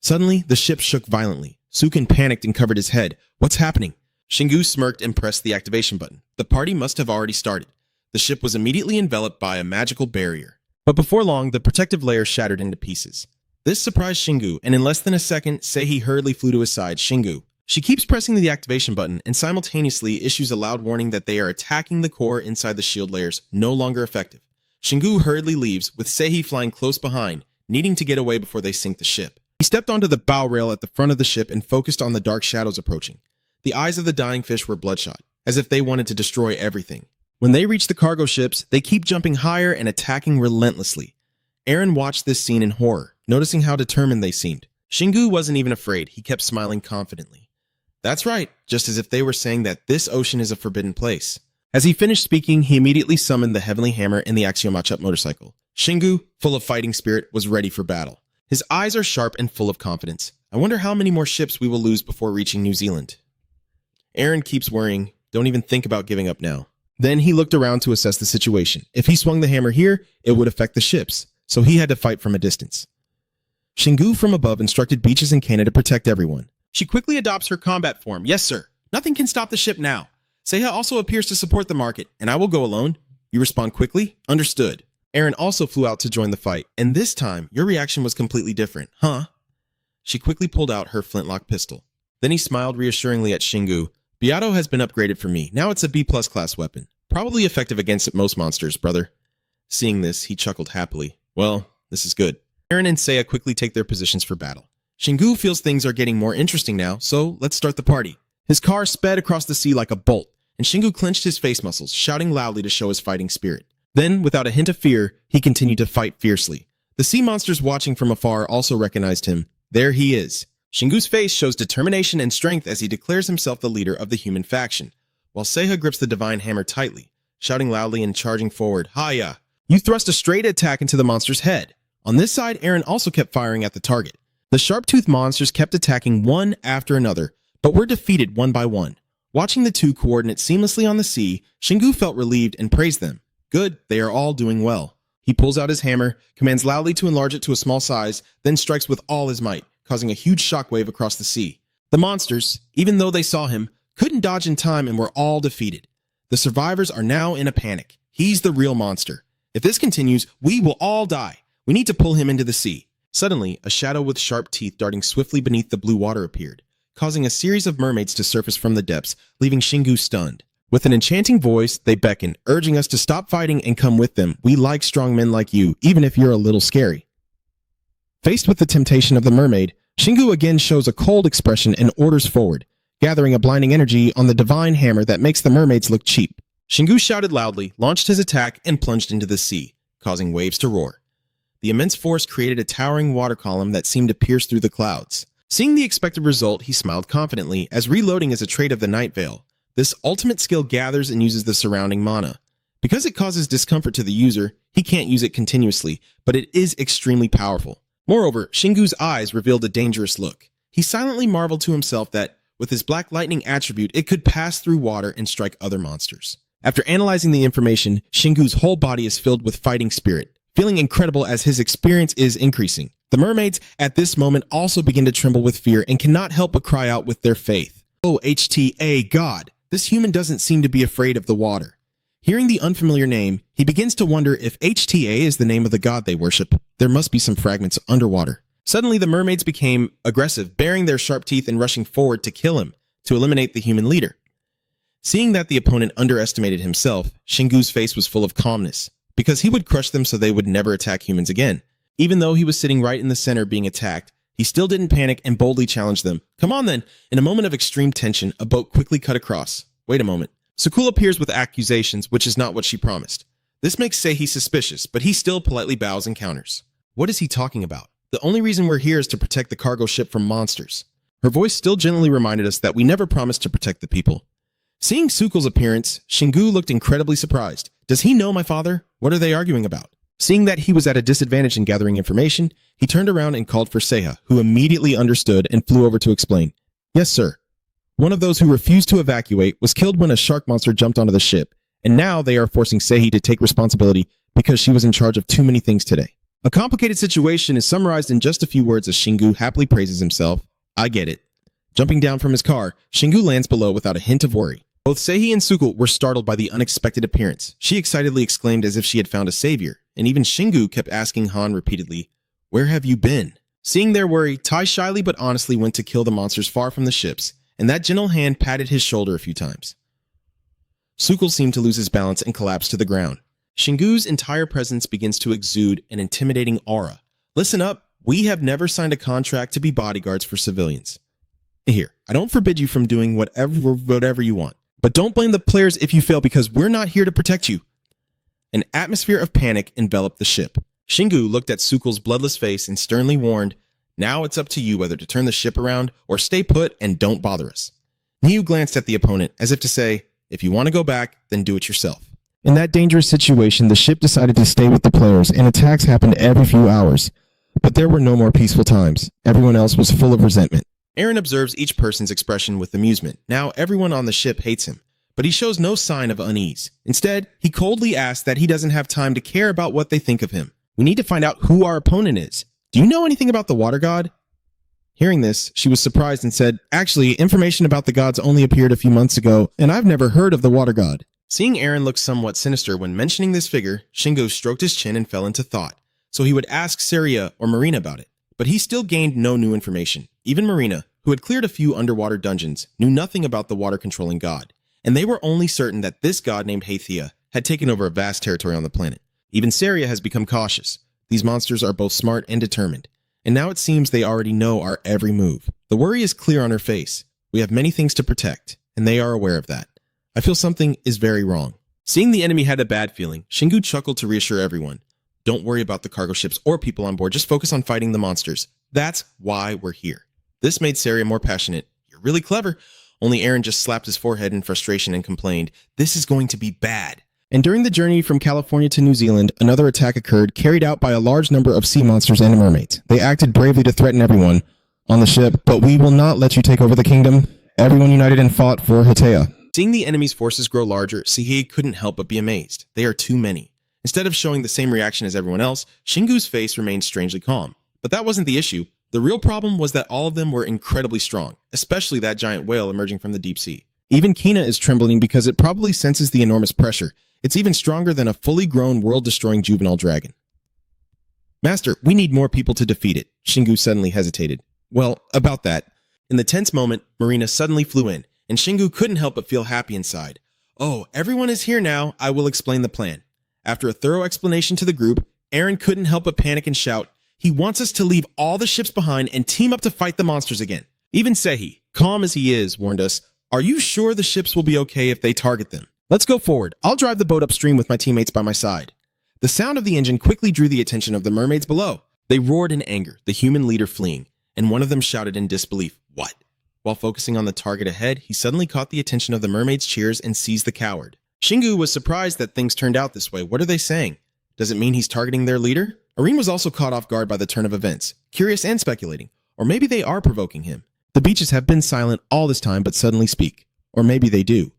Suddenly, the ship shook violently. Sukin panicked and covered his head. What's happening? Shingu smirked and pressed the activation button. The party must have already started. The ship was immediately enveloped by a magical barrier. But before long, the protective layer shattered into pieces. This surprised Shingu, and in less than a second, Sehi hurriedly flew to his side. Shingu. She keeps pressing the activation button and simultaneously issues a loud warning that they are attacking the core inside the shield layers, no longer effective. Shingu hurriedly leaves, with Sehi flying close behind, needing to get away before they sink the ship. He stepped onto the bow rail at the front of the ship and focused on the dark shadows approaching. The eyes of the dying fish were bloodshot, as if they wanted to destroy everything. When they reach the cargo ships, they keep jumping higher and attacking relentlessly. Aaron watched this scene in horror, noticing how determined they seemed. Shingu wasn't even afraid. He kept smiling confidently. That's right, just as if they were saying that this ocean is a forbidden place. As he finished speaking, he immediately summoned the Heavenly Hammer and the Axiomachop motorcycle. Shingu, full of fighting spirit, was ready for battle. His eyes are sharp and full of confidence. I wonder how many more ships we will lose before reaching New Zealand. Aaron keeps worrying. Don't even think about giving up now. Then he looked around to assess the situation. If he swung the hammer here, it would affect the ships, so he had to fight from a distance. Shingu from above instructed Beaches and Kana to protect everyone. She quickly adopts her combat form. Yes, sir. Nothing can stop the ship now. Seiha also appears to support the market, and I will go alone. You respond quickly? Understood. Aaron also flew out to join the fight, and this time, your reaction was completely different, huh? She quickly pulled out her flintlock pistol. Then he smiled reassuringly at Shingu. Beato has been upgraded for me. Now it's a B+ class weapon. Probably effective against most monsters, brother. Seeing this, he chuckled happily. Well, this is good. Eren and Seiya quickly take their positions for battle. Shingu feels things are getting more interesting now, so let's start the party. His car sped across the sea like a bolt, and Shingu clenched his face muscles, shouting loudly to show his fighting spirit. Then, without a hint of fear, he continued to fight fiercely. The sea monsters watching from afar also recognized him. There he is. Shingu's face shows determination and strength as he declares himself the leader of the human faction, while Seiya grips the divine hammer tightly, shouting loudly and charging forward. Hiya! You thrust a straight attack into the monster's head. On this side, Eren also kept firing at the target. The sharp-toothed monsters kept attacking one after another, but were defeated one by one. Watching the two coordinate seamlessly on the sea, Shingu felt relieved and praised them. Good, they are all doing well. He pulls out his hammer, commands loudly to enlarge it to a small size, then strikes with all his might, causing a huge shockwave across the sea. The monsters, even though they saw him, couldn't dodge in time and were all defeated. The survivors are now in a panic. He's the real monster. If this continues, we will all die. We need to pull him into the sea. Suddenly, a shadow with sharp teeth darting swiftly beneath the blue water appeared, causing a series of mermaids to surface from the depths, leaving Shingu stunned. With an enchanting voice, they beckon, urging us to stop fighting and come with them. We like strong men like you, even if you're a little scary. Faced with the temptation of the mermaid, Shingu again shows a cold expression and orders forward, gathering a blinding energy on the divine hammer that makes the mermaids look cheap. Shingu shouted loudly, launched his attack, and plunged into the sea, causing waves to roar. The immense force created a towering water column that seemed to pierce through the clouds. Seeing the expected result, he smiled confidently, as reloading is a trait of the Night Veil. This ultimate skill gathers and uses the surrounding mana. Because it causes discomfort to the user, he can't use it continuously, but it is extremely powerful. Moreover, Shingu's eyes revealed a dangerous look. He silently marveled to himself that, with his Black Lightning attribute, it could pass through water and strike other monsters. After analyzing the information, Shingu's whole body is filled with fighting spirit, feeling incredible as his experience is increasing. The mermaids, at this moment, also begin to tremble with fear and cannot help but cry out with their faith. Oh, HTA, God! This human doesn't seem to be afraid of the water. Hearing the unfamiliar name, he begins to wonder if HTA is the name of the god they worship. There must be some fragments underwater. Suddenly, the mermaids became aggressive, baring their sharp teeth and rushing forward to kill him, to eliminate the human leader. Seeing that the opponent underestimated himself, Shingu's face was full of calmness, because he would crush them so they would never attack humans again. Even though he was sitting right in the center being attacked, he still didn't panic and boldly challenged them. Come on then! In a moment of extreme tension, a boat quickly cut across. Wait a moment. Sukul appears with accusations, which is not what she promised. This makes Seihi suspicious, but he still politely bows and counters. What is he talking about? The only reason we're here is to protect the cargo ship from monsters. Her voice still gently reminded us that we never promised to protect the people. Seeing Sukul's appearance, Shingu looked incredibly surprised. Does he know my father? What are they arguing about? Seeing that he was at a disadvantage in gathering information, he turned around and called for Seiya, who immediately understood and flew over to explain. Yes, sir. One of those who refused to evacuate was killed when a shark monster jumped onto the ship, and now they are forcing Seihi to take responsibility because she was in charge of too many things today. A complicated situation is summarized in just a few words as Shingu happily praises himself. I get it. Jumping down from his car, Shingu lands below without a hint of worry. Both Seihi and Sukul were startled by the unexpected appearance. She excitedly exclaimed as if she had found a savior, and even Shingu kept asking Han repeatedly, "Where have you been?" Seeing their worry, Tai shyly but honestly went to kill the monsters far from the ships, and that gentle hand patted his shoulder a few times. Sukul seemed to lose his balance and collapsed to the ground. Shingu's entire presence begins to exude an intimidating aura. Listen up, we have never signed a contract to be bodyguards for civilians. Here, I don't forbid you from doing whatever you want, but don't blame the players if you fail because we're not here to protect you. An atmosphere of panic enveloped the ship. Shingu looked at Sukul's bloodless face and sternly warned, "Now it's up to you whether to turn the ship around or stay put and don't bother us." Niu glanced at the opponent as if to say, "If you want to go back, then do it yourself." In that dangerous situation, the ship decided to stay with the players, and attacks happened every few hours. But there were no more peaceful times. Everyone else was full of resentment. Eren observes each person's expression with amusement. Now everyone on the ship hates him, but he shows no sign of unease. Instead, he coldly asks that he doesn't have time to care about what they think of him. We need to find out who our opponent is. Do you know anything about the water god? Hearing this, she was surprised and said, "Actually, information about the gods only appeared a few months ago, and I've never heard of the water god." Seeing Eren look somewhat sinister when mentioning this figure, Shingo stroked his chin and fell into thought, so he would ask Saria or Marina about it. But he still gained no new information. Even Marina, who had cleared a few underwater dungeons, knew nothing about the water-controlling god, and they were only certain that this god named Hathia had taken over a vast territory on the planet. Even Saria has become cautious. These monsters are both smart and determined, and now it seems they already know our every move. The worry is clear on her face. We have many things to protect, and they are aware of that. I feel something is very wrong. Seeing the enemy had a bad feeling, Shingu chuckled to reassure everyone. Don't worry about the cargo ships or people on board, just focus on fighting the monsters. That's why we're here. This made Saria more passionate. You're really clever. Only Aaron just slapped his forehead in frustration and complained, this is going to be bad. And during the journey from California to New Zealand, another attack occurred, carried out by a large number of sea monsters and mermaids. They acted bravely to threaten everyone on the ship, but we will not let you take over the kingdom. Everyone united and fought for Hitea. Seeing the enemy's forces grow larger, Sihei couldn't help but be amazed. They are too many. Instead of showing the same reaction as everyone else, Shingu's face remained strangely calm. But that wasn't the issue. The real problem was that all of them were incredibly strong, especially that giant whale emerging from the deep sea. Even Kina is trembling because it probably senses the enormous pressure. It's even stronger than a fully grown, world-destroying juvenile dragon. Master, we need more people to defeat it. Shingu suddenly hesitated. Well, about that. In the tense moment, Marina suddenly flew in, and Shingu couldn't help but feel happy inside. Oh, everyone is here now. I will explain the plan. After a thorough explanation to the group, Aaron couldn't help but panic and shout, he wants us to leave all the ships behind and team up to fight the monsters again. Even Sehi, calm as he is, warned us, are you sure the ships will be okay if they target them? Let's go forward. I'll drive the boat upstream with my teammates by my side. The sound of the engine quickly drew the attention of the mermaids below. They roared in anger, the human leader fleeing, and one of them shouted in disbelief, what? While focusing on the target ahead, he suddenly caught the attention of the mermaids' cheers and seized the coward. Shingu was surprised that things turned out this way. What are they saying? Does it mean he's targeting their leader? Irene was also caught off guard by the turn of events, curious and speculating. Or maybe they are provoking him. The beaches have been silent all this time but suddenly speak. Or maybe they do.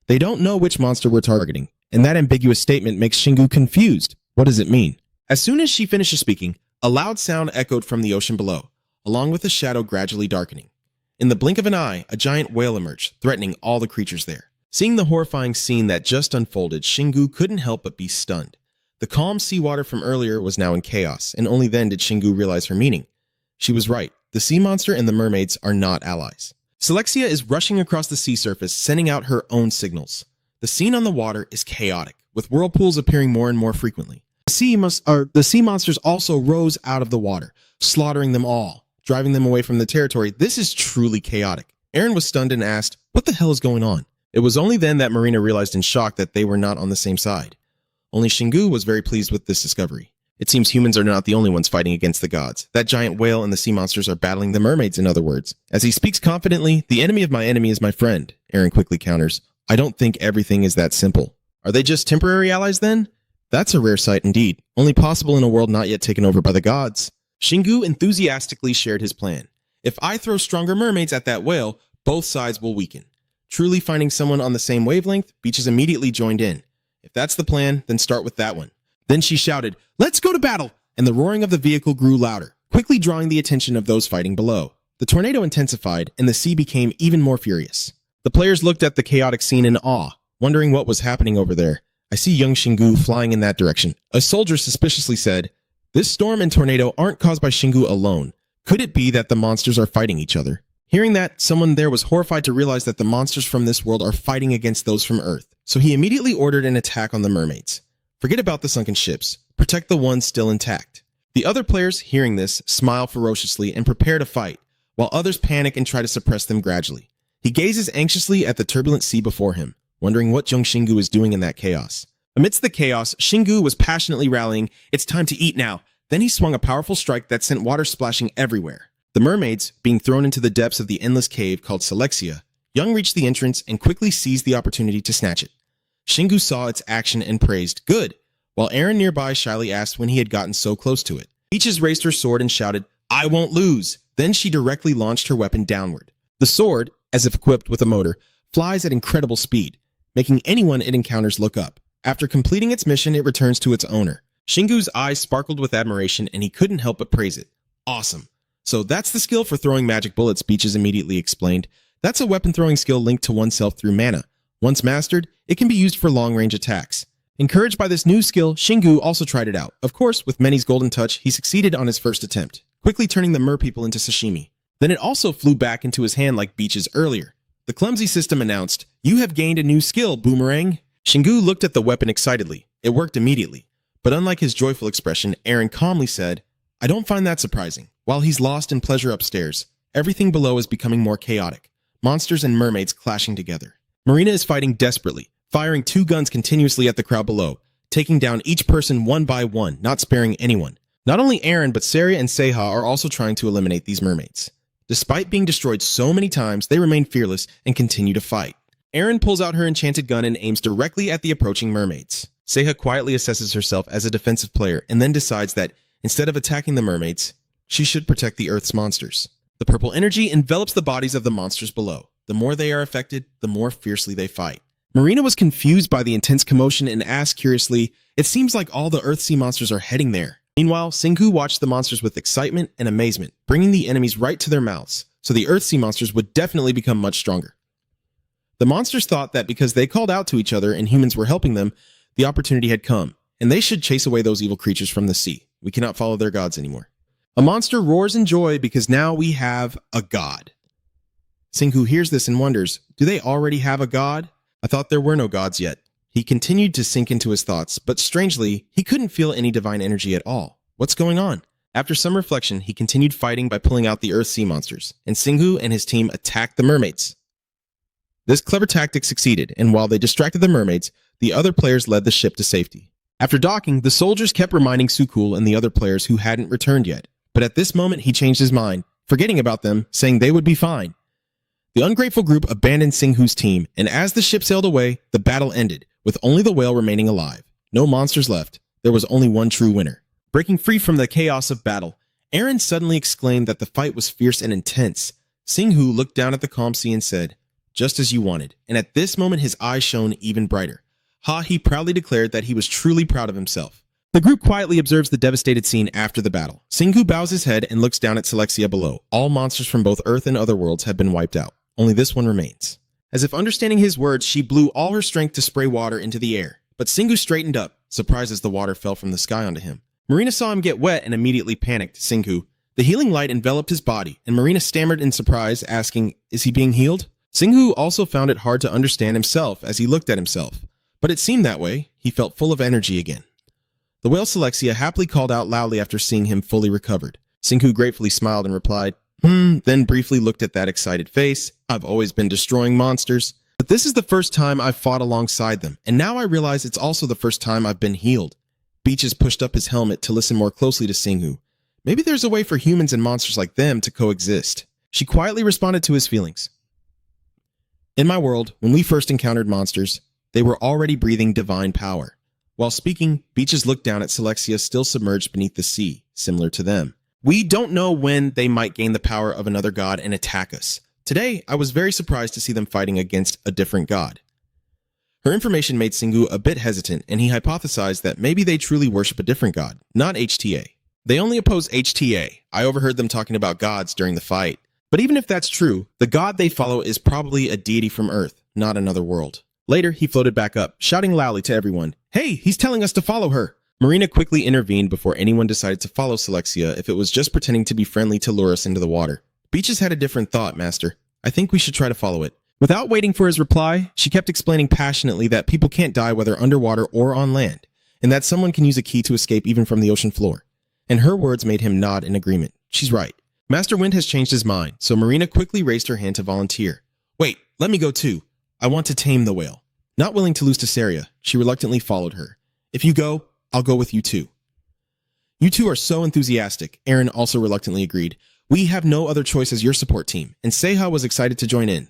They don't know which monster we're targeting, and that ambiguous statement makes Shingu confused. What does it mean? As soon as she finishes speaking, a loud sound echoed from the ocean below, along with the shadow gradually darkening. In the blink of an eye, a giant whale emerged, threatening all the creatures there. Seeing the horrifying scene that just unfolded, Shingu couldn't help but be stunned. The calm seawater from earlier was now in chaos, and only then did Shingu realize her meaning. She was right. The sea monster and the mermaids are not allies. Selexia is rushing across the sea surface, sending out her own signals. The scene on the water is chaotic, with whirlpools appearing more and more frequently. The sea monsters also rose out of the water, slaughtering them all, driving them away from the territory. This is truly chaotic. Aaron was stunned and asked, what the hell is going on? It was only then that Marina realized in shock that they were not on the same side. Only Shingu was very pleased with this discovery. It seems humans are not the only ones fighting against the gods. That giant whale and the sea monsters are battling the mermaids, in other words. As he speaks confidently, the enemy of my enemy is my friend, Aaron quickly counters. I don't think everything is that simple. Are they just temporary allies then? That's a rare sight indeed, only possible in a world not yet taken over by the gods. Shingu enthusiastically shared his plan. If I throw stronger mermaids at that whale, both sides will weaken. Truly finding someone on the same wavelength, Beaches immediately joined in. If that's the plan, then start with that one. Then she shouted, let's go to battle! And the roaring of the vehicle grew louder, quickly drawing the attention of those fighting below. The tornado intensified, and the sea became even more furious. The players looked at the chaotic scene in awe, wondering what was happening over there. I see young Shingu flying in that direction. A soldier suspiciously said, this storm and tornado aren't caused by Shingu alone. Could it be that the monsters are fighting each other? Hearing that, someone there was horrified to realize that the monsters from this world are fighting against those from Earth. So he immediately ordered an attack on the mermaids. Forget about the sunken ships. Protect the ones still intact. The other players, hearing this, smile ferociously and prepare to fight, while others panic and try to suppress them gradually. He gazes anxiously at the turbulent sea before him, wondering what young Shingu is doing in that chaos. Amidst the chaos, Shingu was passionately rallying, it's time to eat now. Then he swung a powerful strike that sent water splashing everywhere. The mermaids, being thrown into the depths of the endless cave called Selexia, Young reached the entrance and quickly seized the opportunity to snatch it. Shingu saw its action and praised, good, while Aaron nearby shyly asked when he had gotten so close to it. Peaches raised her sword and shouted, I won't lose. Then she directly launched her weapon downward. The sword, as if equipped with a motor, flies at incredible speed, making anyone it encounters look up. After completing its mission, it returns to its owner. Shingu's eyes sparkled with admiration and he couldn't help but praise it. Awesome. So that's the skill for throwing magic bullets, Peaches immediately explained. That's a weapon throwing skill linked to oneself through mana. Once mastered, it can be used for long-range attacks. Encouraged by this new skill, Shingu also tried it out. Of course, with Many's golden touch, he succeeded on his first attempt, quickly turning the merpeople into sashimi. Then it also flew back into his hand like Beaches earlier. The clumsy system announced, you have gained a new skill, Boomerang. Shingu looked at the weapon excitedly. It worked immediately. But unlike his joyful expression, Aaron calmly said, "I don't find that surprising. While he's lost in pleasure upstairs, everything below is becoming more chaotic. Monsters and mermaids clashing together. Marina is fighting desperately, firing 2 guns continuously at the crowd below, taking down each person one by one, not sparing anyone. Not only Aaron, but Saria and Seiha are also trying to eliminate these mermaids. Despite being destroyed so many times, they remain fearless and continue to fight. Aaron pulls out her enchanted gun and aims directly at the approaching mermaids. Seiha quietly assesses herself as a defensive player and then decides that, instead of attacking the mermaids, she should protect the Earth's monsters. The purple energy envelops the bodies of the monsters below. The more they are affected, the more fiercely they fight. Marina was confused by the intense commotion and asked curiously, "It seems like all the Earth Sea monsters are heading there." Meanwhile, Senku watched the monsters with excitement and amazement, bringing the enemies right to their mouths, so the Earth Sea monsters would definitely become much stronger. The monsters thought that because they called out to each other and humans were helping them, the opportunity had come, and they should chase away those evil creatures from the sea. We cannot follow their gods anymore. A monster roars in joy because now we have a god. Senku hears this and wonders, do they already have a god? I thought there were no gods yet. He continued to sink into his thoughts, but strangely, he couldn't feel any divine energy at all. What's going on? After some reflection, he continued fighting by pulling out the Earth Sea monsters, and Senku and his team attacked the mermaids. This clever tactic succeeded, and while they distracted the mermaids, the other players led the ship to safety. After docking, the soldiers kept reminding Sukul and the other players who hadn't returned yet, but at this moment he changed his mind, forgetting about them, saying they would be fine. The ungrateful group abandoned Senku's team, and as the ship sailed away, the battle ended, with only the whale remaining alive. No monsters left. There was only one true winner. Breaking free from the chaos of battle, Aaron suddenly exclaimed that the fight was fierce and intense. Senku looked down at the calm sea and said, "Just as you wanted," and at this moment his eyes shone even brighter. He proudly declared that he was truly proud of himself. The group quietly observes the devastated scene after the battle. Senku bows his head and looks down at Selexia below. All monsters from both Earth and other worlds have been wiped out. Only this one remains. As if understanding his words, she blew all her strength to spray water into the air. But Senku straightened up, surprised as the water fell from the sky onto him. Marina saw him get wet and immediately panicked. Senku. The healing light enveloped his body, and Marina stammered in surprise, asking, "Is he being healed?" Senku also found it hard to understand himself as he looked at himself. But it seemed that way. He felt full of energy again. The whale Selexia happily called out loudly after seeing him fully recovered. Senku gratefully smiled and replied, then briefly looked at that excited face. "I've always been destroying monsters, but this is the first time I've fought alongside them, and now I realize it's also the first time I've been healed." Beaches pushed up his helmet to listen more closely to Senku. Maybe there's a way for humans and monsters like them to coexist. She quietly responded to his feelings. "In my world, when we first encountered monsters, they were already breathing divine power." While speaking, Beaches looked down at Selexia still submerged beneath the sea, similar to them. "We don't know when they might gain the power of another god and attack us. Today, I was very surprised to see them fighting against a different god." Her information made Senku a bit hesitant, and he hypothesized that maybe they truly worship a different god, not HTA. They only oppose HTA. I overheard them talking about gods during the fight. But even if that's true, the god they follow is probably a deity from Earth, not another world. Later, he floated back up, shouting loudly to everyone, "Hey, he's telling us to follow her!" Marina quickly intervened before anyone decided to follow Selexia if it was just pretending to be friendly to lure us into the water. "Beaches had a different thought, Master. I think we should try to follow it." Without waiting for his reply, she kept explaining passionately that people can't die whether underwater or on land, and that someone can use a key to escape even from the ocean floor. And her words made him nod in agreement. She's right. Master Wind has changed his mind, so Marina quickly raised her hand to volunteer. "Wait, let me go too. I want to tame the whale." Not willing to lose to Saria, she reluctantly followed her. "If you go, I'll go with you too." "You two are so enthusiastic," Aaron also reluctantly agreed. "We have no other choice as your support team," and Seiha was excited to join in.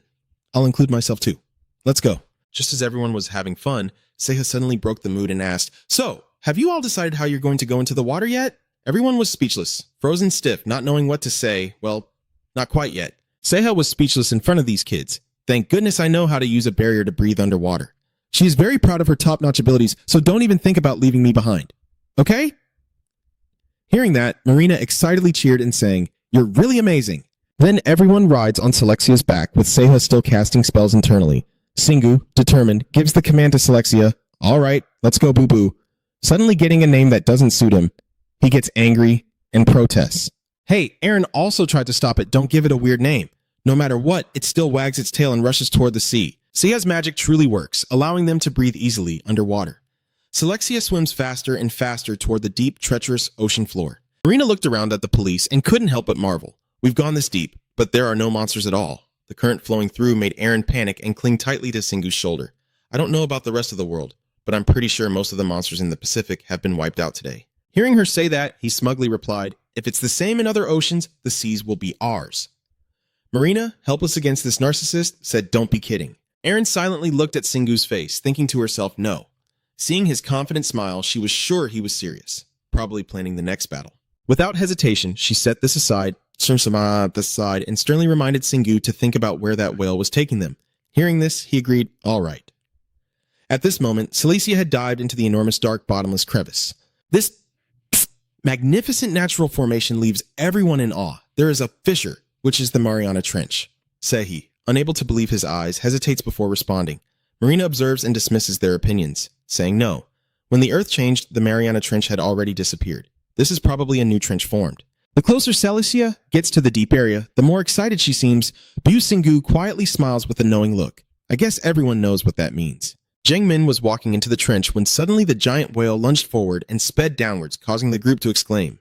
"I'll include myself too. Let's go." Just as everyone was having fun, Seiha suddenly broke the mood and asked, "So, have you all decided how you're going to go into the water yet?" Everyone was speechless, frozen stiff, not knowing what to say. Well, not quite yet. Seiha was speechless in front of these kids. "Thank goodness I know how to use a barrier to breathe underwater. She is very proud of her top-notch abilities, so don't even think about leaving me behind. Okay?" Hearing that, Marina excitedly cheered and sang, "You're really amazing." Then everyone rides on Selexia's back, with Seiha still casting spells internally. Senku, determined, gives the command to Selexia, "All right, let's go, boo-boo." Suddenly getting a name that doesn't suit him, he gets angry and protests. Hey, Aaron also tried to stop it. Don't give it a weird name. No matter what, it still wags its tail and rushes toward the sea. Seiha's magic truly works, allowing them to breathe easily underwater. Selexia swims faster and faster toward the deep, treacherous ocean floor. Marina looked around at the police and couldn't help but marvel. We've gone this deep, but there are no monsters at all. The current flowing through made Aaron panic and cling tightly to Singu's shoulder. I don't know about the rest of the world, but I'm pretty sure most of the monsters in the Pacific have been wiped out today. Hearing her say that, he smugly replied, if it's the same in other oceans, the seas will be ours. Marina, helpless against this narcissist, said, don't be kidding. Aaron silently looked at Singu's face, thinking to herself, no. Seeing his confident smile, she was sure he was serious, probably planning the next battle. Without hesitation, she set this aside, and sternly reminded Singu to think about where that whale was taking them. Hearing this, he agreed, all right. At this moment, Celicia had dived into the enormous dark bottomless crevice. This magnificent natural formation leaves everyone in awe. There is a fissure, which is the Mariana Trench. Sehi, unable to believe his eyes, hesitates before responding. Marina observes and dismisses their opinions, saying no. When the earth changed, the Mariana Trench had already disappeared. This is probably a new trench formed. The closer Celicia gets to the deep area, the more excited she seems. Bu Singu quietly smiles with a knowing look. I guess everyone knows what that means. Zheng Min was walking into the trench when suddenly the giant whale lunged forward and sped downwards, causing the group to exclaim.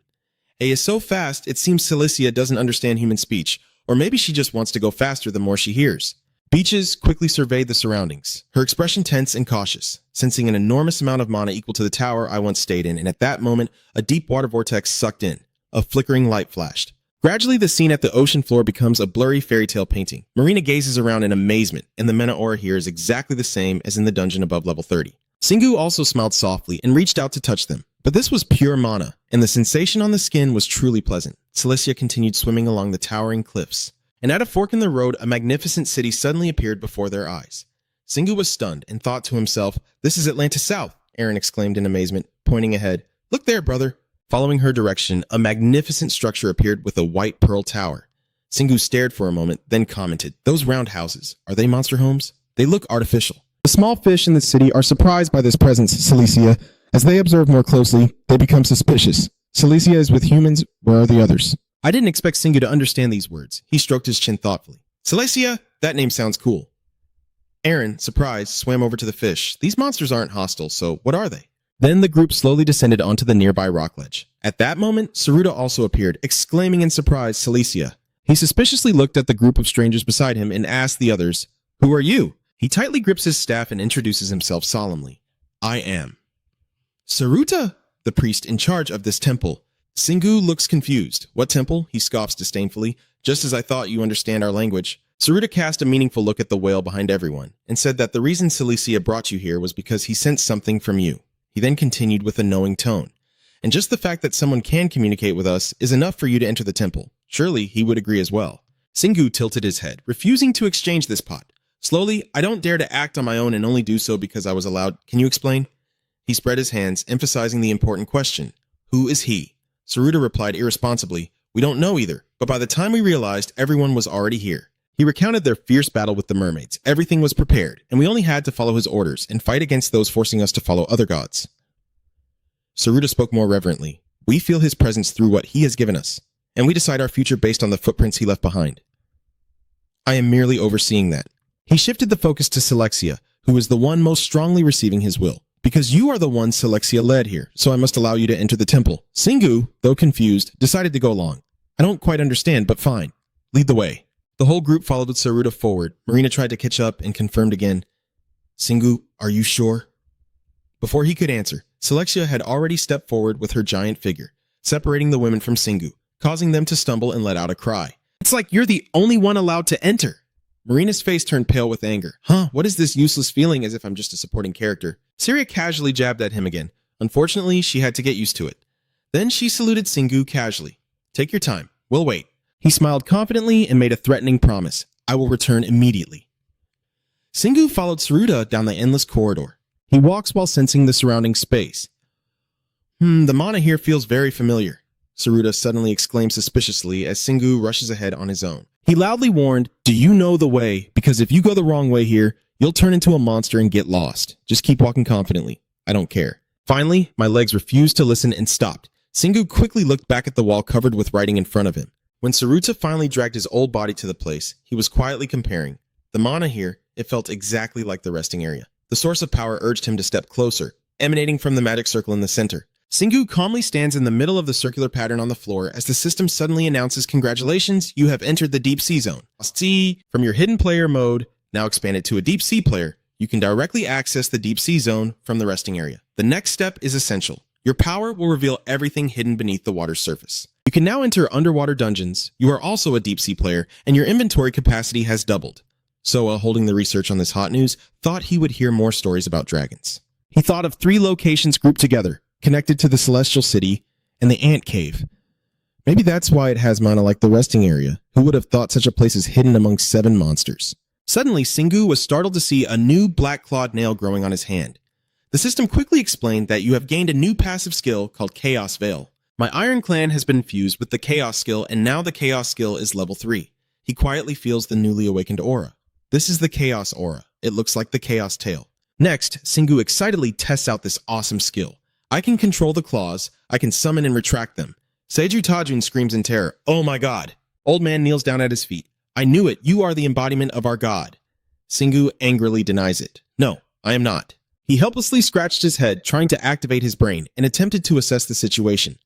A is so fast, it seems Celicia doesn't understand human speech, or maybe she just wants to go faster the more she hears. Beaches quickly surveyed the surroundings, her expression tense and cautious, sensing an enormous amount of mana equal to the tower I once stayed in, and at that moment, a deep water vortex sucked in. A flickering light flashed. Gradually, the scene at the ocean floor becomes a blurry fairy tale painting. Marina gazes around in amazement, and the mana aura here is exactly the same as in the dungeon above level 30. Singu also smiled softly and reached out to touch them, but this was pure mana, and the sensation on the skin was truly pleasant. Celicia continued swimming along the towering cliffs, and at a fork in the road, a magnificent city suddenly appeared before their eyes. Singu was stunned and thought to himself, "This is Atlantis South," Aaron exclaimed in amazement, pointing ahead. "Look there, brother." Following her direction, a magnificent structure appeared with a white pearl tower. Singu stared for a moment, then commented, "Those round houses, are they monster homes? They look artificial." The small fish in the city are surprised by this presence, Celicia. As they observe more closely, they become suspicious. Celicia is with humans. Where are the others? I didn't expect Singu to understand these words. He stroked his chin thoughtfully. "Celicia? That name sounds cool." Aaron, surprised, swam over to the fish. These monsters aren't hostile, so what are they? Then the group slowly descended onto the nearby rock ledge. At that moment, Saruta also appeared, exclaiming in surprise, "Celicia." He suspiciously looked at the group of strangers beside him and asked the others, "Who are you?" He tightly grips his staff and introduces himself solemnly. "I am Saruta, the priest in charge of this temple." Singu looks confused. "What temple?" He scoffs disdainfully. "Just as I thought you understand our language." Saruta cast a meaningful look at the whale behind everyone and said that the reason Celicia brought you here was because he sensed something from you. He then continued with a knowing tone. "And just the fact that someone can communicate with us is enough for you to enter the temple. Surely he would agree as well." Singu tilted his head, refusing to exchange this pot. Slowly, "I don't dare to act on my own and only do so because I was allowed. Can you explain?" He spread his hands, emphasizing the important question. "Who is he?" Saruta replied irresponsibly, "We don't know either, but by the time we realized, everyone was already here." He recounted their fierce battle with the mermaids. Everything was prepared, and we only had to follow his orders and fight against those forcing us to follow other gods. Saruta spoke more reverently. "We feel his presence through what he has given us, and we decide our future based on the footprints he left behind. I am merely overseeing that." He shifted the focus to Selexia, who was the one most strongly receiving his will. "Because you are the one Selexia led here, so I must allow you to enter the temple." Singu, though confused, decided to go along. "I don't quite understand, but fine. Lead the way." The whole group followed Saruta forward. Marina tried to catch up and confirmed again. "Singu, are you sure?" Before he could answer, Selexia had already stepped forward with her giant figure, separating the women from Singu, causing them to stumble and let out a cry. "It's like you're the only one allowed to enter." Marina's face turned pale with anger. What is this useless feeling, as if I'm just a supporting character? Syria casually jabbed at him again. Unfortunately, she had to get used to it. Then she saluted Singu casually. "Take your time. We'll wait." He smiled confidently and made a threatening promise. "I will return immediately." Singu followed Saruta down the endless corridor. He walks while sensing the surrounding space. The mana here feels very familiar," Saruta suddenly exclaimed suspiciously as Singu rushes ahead on his own. He loudly warned, "Do you know the way? Because if you go the wrong way here, you'll turn into a monster and get lost. Just keep walking confidently. I don't care." Finally, my legs refused to listen and stopped. Singu quickly looked back at the wall covered with writing in front of him. When Saruta finally dragged his old body to the place, he was quietly comparing. The mana here, it felt exactly like the resting area. The source of power urged him to step closer, emanating from the magic circle in the center. Singu calmly stands in the middle of the circular pattern on the floor as the system suddenly announces, "Congratulations, you have entered the Deep Sea Zone." See, from your hidden player mode, now expanded to a Deep Sea player, you can directly access the Deep Sea Zone from the resting area. The next step is essential. Your power will reveal everything hidden beneath the water's surface. You can now enter underwater dungeons, you are also a Deep Sea player, and your inventory capacity has doubled. Soa, holding the research on this hot news, thought he would hear more stories about dragons. He thought of 3 locations grouped together, connected to the Celestial City and the Ant Cave. Maybe that's why it has mana like the resting area. Who would have thought such a place is hidden among 7 monsters? Suddenly, Singu was startled to see a new black-clawed nail growing on his hand. The system quickly explained that you have gained a new passive skill called Chaos Veil. My Iron Clan has been fused with the Chaos skill, and now the Chaos skill is level 3. He quietly feels the newly awakened aura. This is the Chaos aura. It looks like the Chaos tail. Next, Singu excitedly tests out this awesome skill. I can control the claws, I can summon and retract them. Seiju Tajun screams in terror, "Oh my god!" Old man kneels down at his feet. "I knew it, you are the embodiment of our god." Singu angrily denies it. "No, I am not." He helplessly scratched his head, trying to activate his brain, and attempted to assess the situation.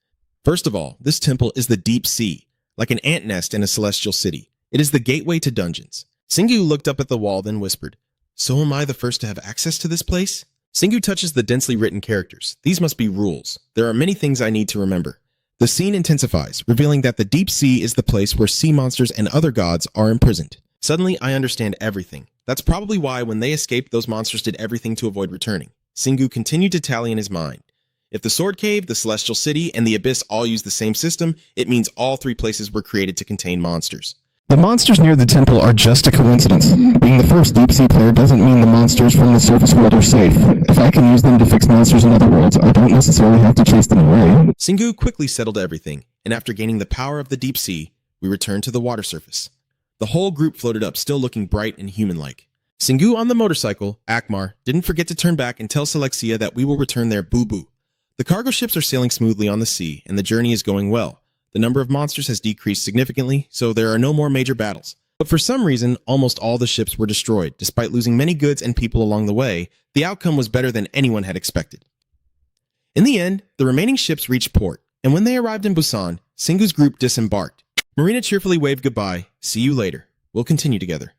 First of all, this temple is the Deep Sea, like an ant nest in a celestial city. It is the gateway to dungeons. Singu looked up at the wall, then whispered, "So am I the first to have access to this place?" Singu touches the densely written characters. These must be rules. There are many things I need to remember. The scene intensifies, revealing that the Deep Sea is the place where sea monsters and other gods are imprisoned. Suddenly, I understand everything. That's probably why when they escaped, those monsters did everything to avoid returning. Singu continued to tally in his mind. If the Sword Cave, the Celestial City, and the Abyss all use the same system, it means all 3 places were created to contain monsters. The monsters near the temple are just a coincidence. Being the first Deep Sea player doesn't mean the monsters from the surface world are safe. If I can use them to fix monsters in other worlds, I don't necessarily have to chase them away. Singu quickly settled everything, and after gaining the power of the Deep Sea, we returned to the water surface. The whole group floated up, still looking bright and human-like. Singu on the motorcycle, Akmar, didn't forget to turn back and tell Selexia that we will return there boo-boo. The cargo ships are sailing smoothly on the sea, and the journey is going well. The number of monsters has decreased significantly, so there are no more major battles. But for some reason, almost all the ships were destroyed. Despite losing many goods and people along the way, the outcome was better than anyone had expected. In the end, the remaining ships reached port, and when they arrived in Busan, Singu's group disembarked. Marina cheerfully waved goodbye. "See you later. We'll continue together."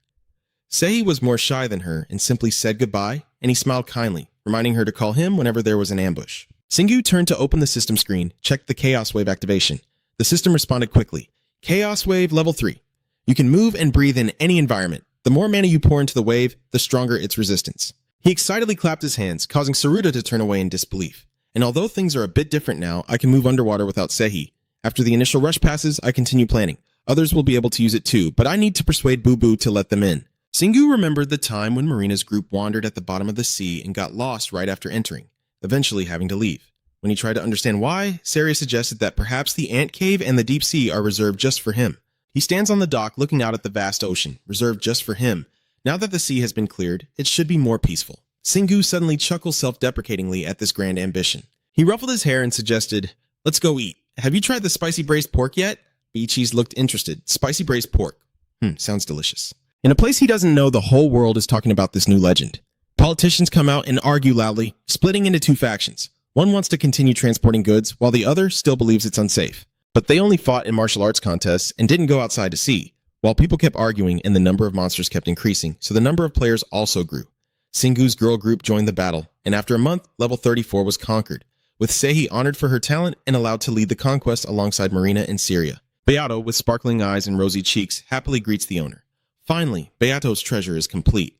Sehi was more shy than her and simply said goodbye, and he smiled kindly, reminding her to call him whenever there was an ambush. Singu turned to open the system screen, checked the Chaos Wave activation. The system responded quickly. Chaos Wave Level 3. You can move and breathe in any environment. The more mana you pour into the wave, the stronger its resistance. He excitedly clapped his hands, causing Saruta to turn away in disbelief. And although things are a bit different now, I can move underwater without Sehi. After the initial rush passes, I continue planning. Others will be able to use it too, but I need to persuade Boo Boo to let them in. Singu remembered the time when Marina's group wandered at the bottom of the sea and got lost right after entering, eventually having to leave. When he tried to understand why, Saria suggested that perhaps the Ant Cave and the Deep Sea are reserved just for him. He stands on the dock looking out at the vast ocean, reserved just for him. Now that the sea has been cleared, it should be more peaceful. Singu suddenly chuckles self-deprecatingly at this grand ambition. He ruffled his hair and suggested, "Let's go eat. Have you tried the spicy braised pork yet?" Beacheese looked interested. Spicy braised pork. Sounds delicious. In a place he doesn't know, the whole world is talking about this new legend. Politicians come out and argue loudly, splitting into 2 factions. One wants to continue transporting goods, while the other still believes it's unsafe. But they only fought in martial arts contests and didn't go outside to sea, while people kept arguing and the number of monsters kept increasing, so the number of players also grew. Singu's girl group joined the battle, and after a month, level 34 was conquered, with Sehi honored for her talent and allowed to lead the conquest alongside Marina and Syria. Beato, with sparkling eyes and rosy cheeks, happily greets the owner. Finally, Beato's treasure is complete.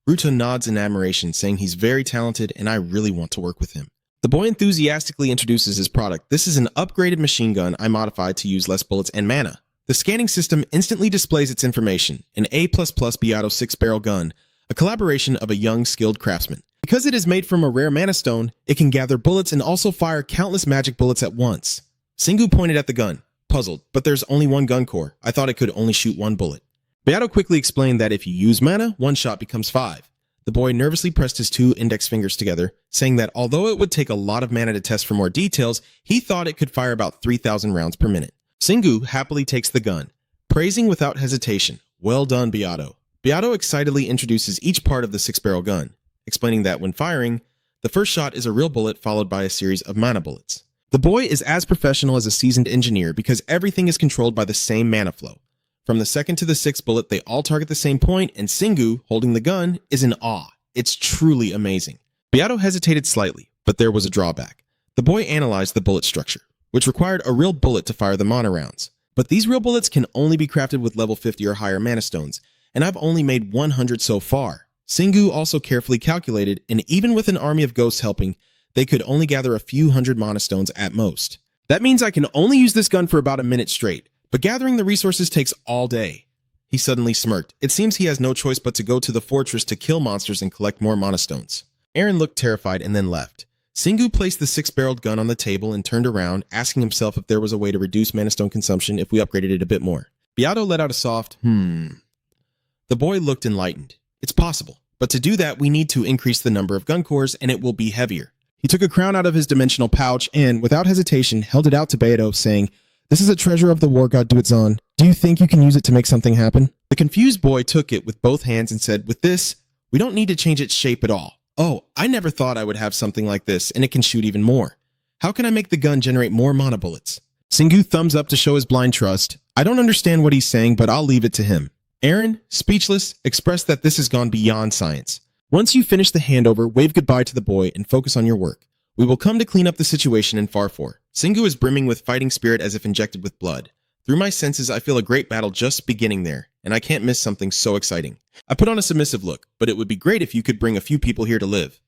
Ruta nods in admiration, saying he's very talented and I really want to work with him. The boy enthusiastically introduces his product. This is an upgraded machine gun I modified to use less bullets and mana. The scanning system instantly displays its information, an A++ Beato 6-barrel gun, a collaboration of a young, skilled craftsman. Because it is made from a rare mana stone, it can gather bullets and also fire countless magic bullets at once. Singu pointed at the gun, puzzled, but there's only one gun core. I thought it could only shoot 1 bullet. Beato quickly explained that if you use mana, 1 shot becomes 5. The boy nervously pressed his 2 index fingers together, saying that although it would take a lot of mana to test for more details, he thought it could fire about 3,000 rounds per minute. Singu happily takes the gun, praising without hesitation, "Well done, Beato." Beato excitedly introduces each part of the 6-barrel gun, explaining that when firing, The first shot is a real bullet followed by a series of mana bullets. The boy is as professional as a seasoned engineer because everything is controlled by the same mana flow. From the second to the sixth bullet, they all target the same point, and Singu, holding the gun, is in awe. It's truly amazing. Beato hesitated slightly, but there was a drawback. The boy analyzed the bullet structure, which required a real bullet to fire the mana rounds. But these real bullets can only be crafted with level 50 or higher mana stones, and I've only made 100 so far. Singu also carefully calculated, and even with an army of ghosts helping, they could only gather a few hundred mana stones at most. That means I can only use this gun for about a minute straight, but gathering the resources takes all day. He suddenly smirked. It seems he has no choice but to go to the fortress to kill monsters and collect more mana stones. Aaron looked terrified and then left. Singu placed the 6-barreled gun on the table and turned around, asking himself if there was a way to reduce mana stone consumption if we upgraded it a bit more. Beato let out a soft, The boy looked enlightened. It's possible, but to do that we need to increase the number of gun cores and it will be heavier. He took a crown out of his dimensional pouch and, without hesitation, held it out to Beato, saying, "This is a treasure of the war god Duitzan. Do you think you can use it to make something happen?" The confused boy took it with both hands and said, "With this, we don't need to change its shape at all. Oh, I never thought I would have something like this, and it can shoot even more. How can I make the gun generate more mana bullets?" Singu thumbs up to show his blind trust. I don't understand what he's saying, but I'll leave it to him. Aaron, speechless, expressed that this has gone beyond science. Once you finish the handover, wave goodbye to the boy and focus on your work. We will come to clean up the situation in Farfor. Singu is brimming with fighting spirit as if injected with blood. Through my senses, I feel a great battle just beginning there, and I can't miss something so exciting. I put on a submissive look, but it would be great if you could bring a few people here to live.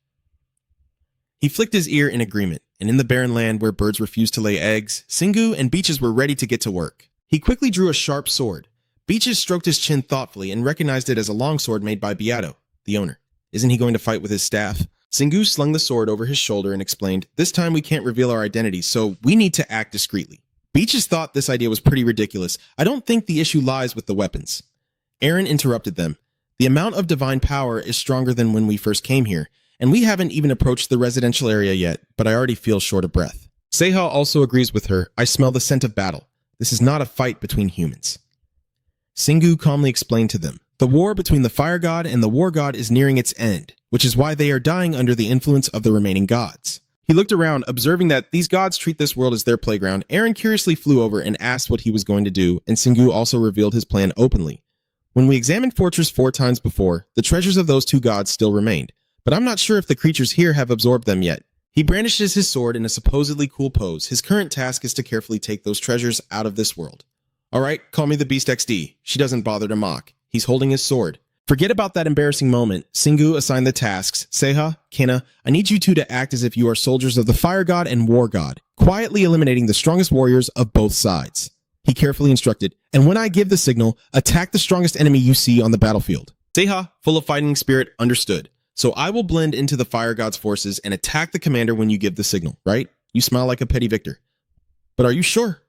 He flicked his ear in agreement, and in the barren land where birds refused to lay eggs, Singu and Beaches were ready to get to work. He quickly drew a sharp sword. Beaches stroked his chin thoughtfully and recognized it as a longsword made by Beato, the owner. Isn't he going to fight with his staff? Singu slung the sword over his shoulder and explained, "This time we can't reveal our identities, so we need to act discreetly." Beaches thought this idea was pretty ridiculous. I don't think the issue lies with the weapons. Aaron interrupted them. The amount of divine power is stronger than when we first came here, and we haven't even approached the residential area yet, but I already feel short of breath. Seha also agrees with her. I smell the scent of battle. This is not a fight between humans. Singu calmly explained to them. The war between the fire god and the war god is nearing its end, which is why they are dying under the influence of the remaining gods. He looked around, observing that these gods treat this world as their playground. Aaron curiously flew over and asked what he was going to do, and Singu also revealed his plan openly. When we examined Fortress 4 times before, the treasures of those two gods still remained, but I'm not sure if the creatures here have absorbed them yet. He brandishes his sword in a supposedly cool pose. His current task is to carefully take those treasures out of this world. Alright, call me the Beast XD. She doesn't bother to mock. He's holding his sword. Forget about that embarrassing moment. Singu assigned the tasks. Seha, Kena, I need you two to act as if you are soldiers of the fire god and war god, quietly eliminating the strongest warriors of both sides. He carefully instructed, and when I give the signal, attack the strongest enemy you see on the battlefield. Seha, full of fighting spirit, understood. So I will blend into the fire god's forces and attack the commander when you give the signal, right? You smile like a petty victor. But are you sure?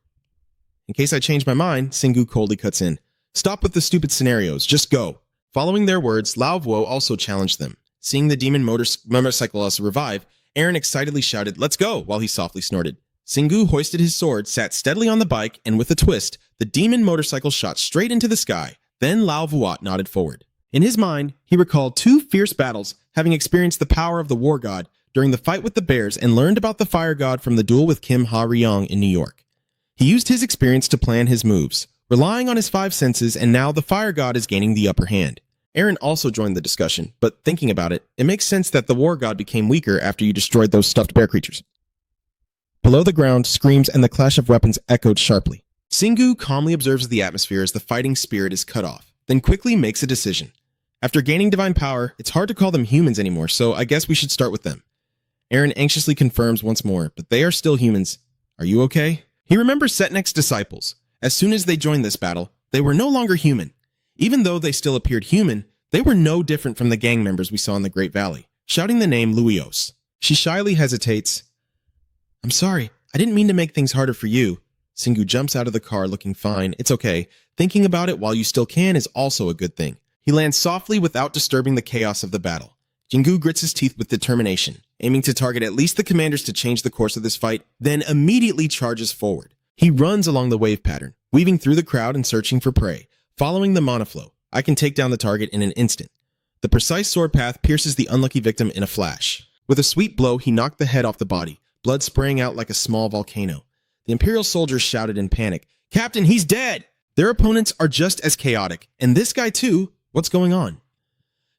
In case I change my mind, Singu coldly cuts in. Stop with the stupid scenarios, just go. Following their words, Lao Vuo also challenged them. Seeing the demon motorcyclist revive, Aaron excitedly shouted, "Let's go," while he softly snorted. Singu hoisted his sword, sat steadily on the bike, and with a twist, the demon motorcycle shot straight into the sky. Then Lao Vuot nodded forward. In his mind, he recalled 2 fierce battles, having experienced the power of the war god during the fight with the bears and learned about the fire god from the duel with Kim Ha-ryong in New York. He used his experience to plan his moves, relying on his 5 senses, and now the fire god is gaining the upper hand. Aaron also joined the discussion, but thinking about it, it makes sense that the war god became weaker after you destroyed those stuffed bear creatures. Below the ground, screams and the clash of weapons echoed sharply. Singu calmly observes the atmosphere as the fighting spirit is cut off, then quickly makes a decision. After gaining divine power, it's hard to call them humans anymore, so I guess we should start with them. Aaron anxiously confirms once more, but they are still humans. Are you okay? He remembers Setnek's disciples. As soon as they joined this battle, they were no longer human. Even though they still appeared human, they were no different from the gang members we saw in the Great Valley. Shouting the name Luios, she shyly hesitates. I'm sorry, I didn't mean to make things harder for you. Singu jumps out of the car looking fine. It's okay. Thinking about it while you still can is also a good thing. He lands softly without disturbing the chaos of the battle. Jingu grits his teeth with determination, aiming to target at least the commanders to change the course of this fight, then immediately charges forward. He runs along the wave pattern, weaving through the crowd and searching for prey. Following the mana flow, I can take down the target in an instant. The precise sword path pierces the unlucky victim in a flash. With a sweet blow, he knocked the head off the body, blood spraying out like a small volcano. The Imperial soldiers shouted in panic, "Captain, he's dead!" Their opponents are just as chaotic, and this guy too. What's going on?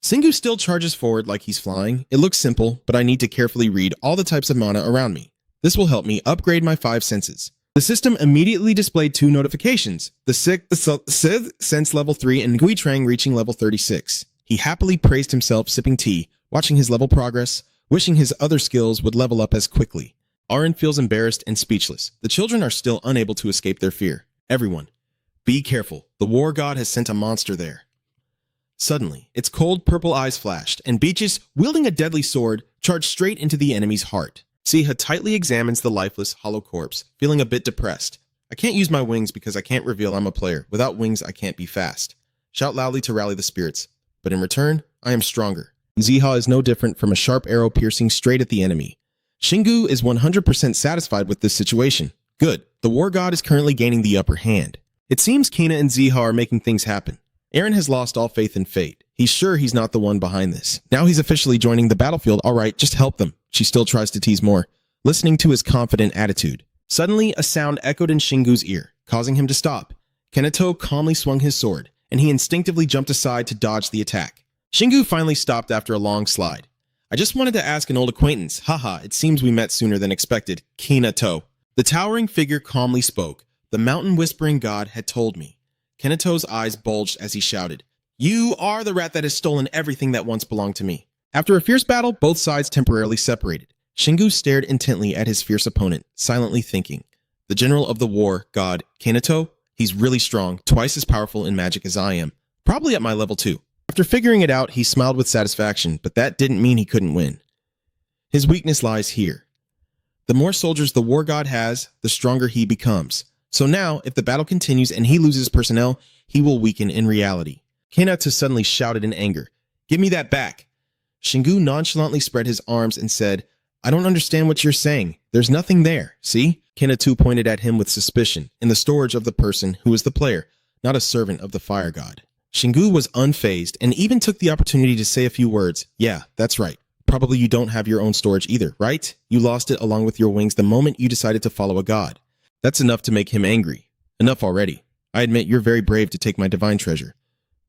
Singu still charges forward like he's flying. It looks simple, but I need to carefully read all the types of mana around me. This will help me upgrade my 5 senses. The system immediately displayed 2 notifications, the Sith sense level 3 and Gui Trang reaching level 36. He happily praised himself sipping tea, watching his level progress, wishing his other skills would level up as quickly. Aaron feels embarrassed and speechless. The children are still unable to escape their fear. Everyone, be careful. The war god has sent a monster there. Suddenly, its cold purple eyes flashed, and Beaches, wielding a deadly sword, charged straight into the enemy's heart. Siha tightly examines the lifeless, hollow corpse, feeling a bit depressed. I can't use my wings because I can't reveal I'm a player. Without wings, I can't be fast. Shout loudly to rally the spirits. But in return, I am stronger. Ziha is no different from a sharp arrow piercing straight at the enemy. Shingu is 100% satisfied with this situation. Good. The war god is currently gaining the upper hand. It seems Kina and Ziha are making things happen. Aaron has lost all faith in fate. He's sure he's not the one behind this. Now he's officially joining the battlefield. All right, just help them. She still tries to tease more, listening to his confident attitude. Suddenly, a sound echoed in Shingu's ear, causing him to stop. Kenato calmly swung his sword, and he instinctively jumped aside to dodge the attack. Shingu finally stopped after a long slide. I just wanted to ask an old acquaintance. Haha, it seems we met sooner than expected. Kenato. The towering figure calmly spoke. The mountain-whispering god had told me. Kenato's eyes bulged as he shouted, "You are the rat that has stolen everything that once belonged to me." After a fierce battle, both sides temporarily separated. Shingu stared intently at his fierce opponent, silently thinking. The general of the war god, Kenato, he's really strong, twice as powerful in magic as I am. Probably at my level too. After figuring it out, he smiled with satisfaction, but that didn't mean he couldn't win. His weakness lies here. The more soldiers the war god has, the stronger he becomes. So now, if the battle continues and he loses personnel, he will weaken in reality. Kenato suddenly shouted in anger, "Give me that back!" Shingu nonchalantly spread his arms and said, "I don't understand what you're saying. There's nothing there, see?" Kenato pointed at him with suspicion, in the storage of the person who is the player, not a servant of the fire god. Shingu was unfazed and even took the opportunity to say a few words. "Yeah, that's right. Probably you don't have your own storage either, right? You lost it along with your wings the moment you decided to follow a god." That's enough to make him angry. Enough already. I admit you're very brave to take my divine treasure.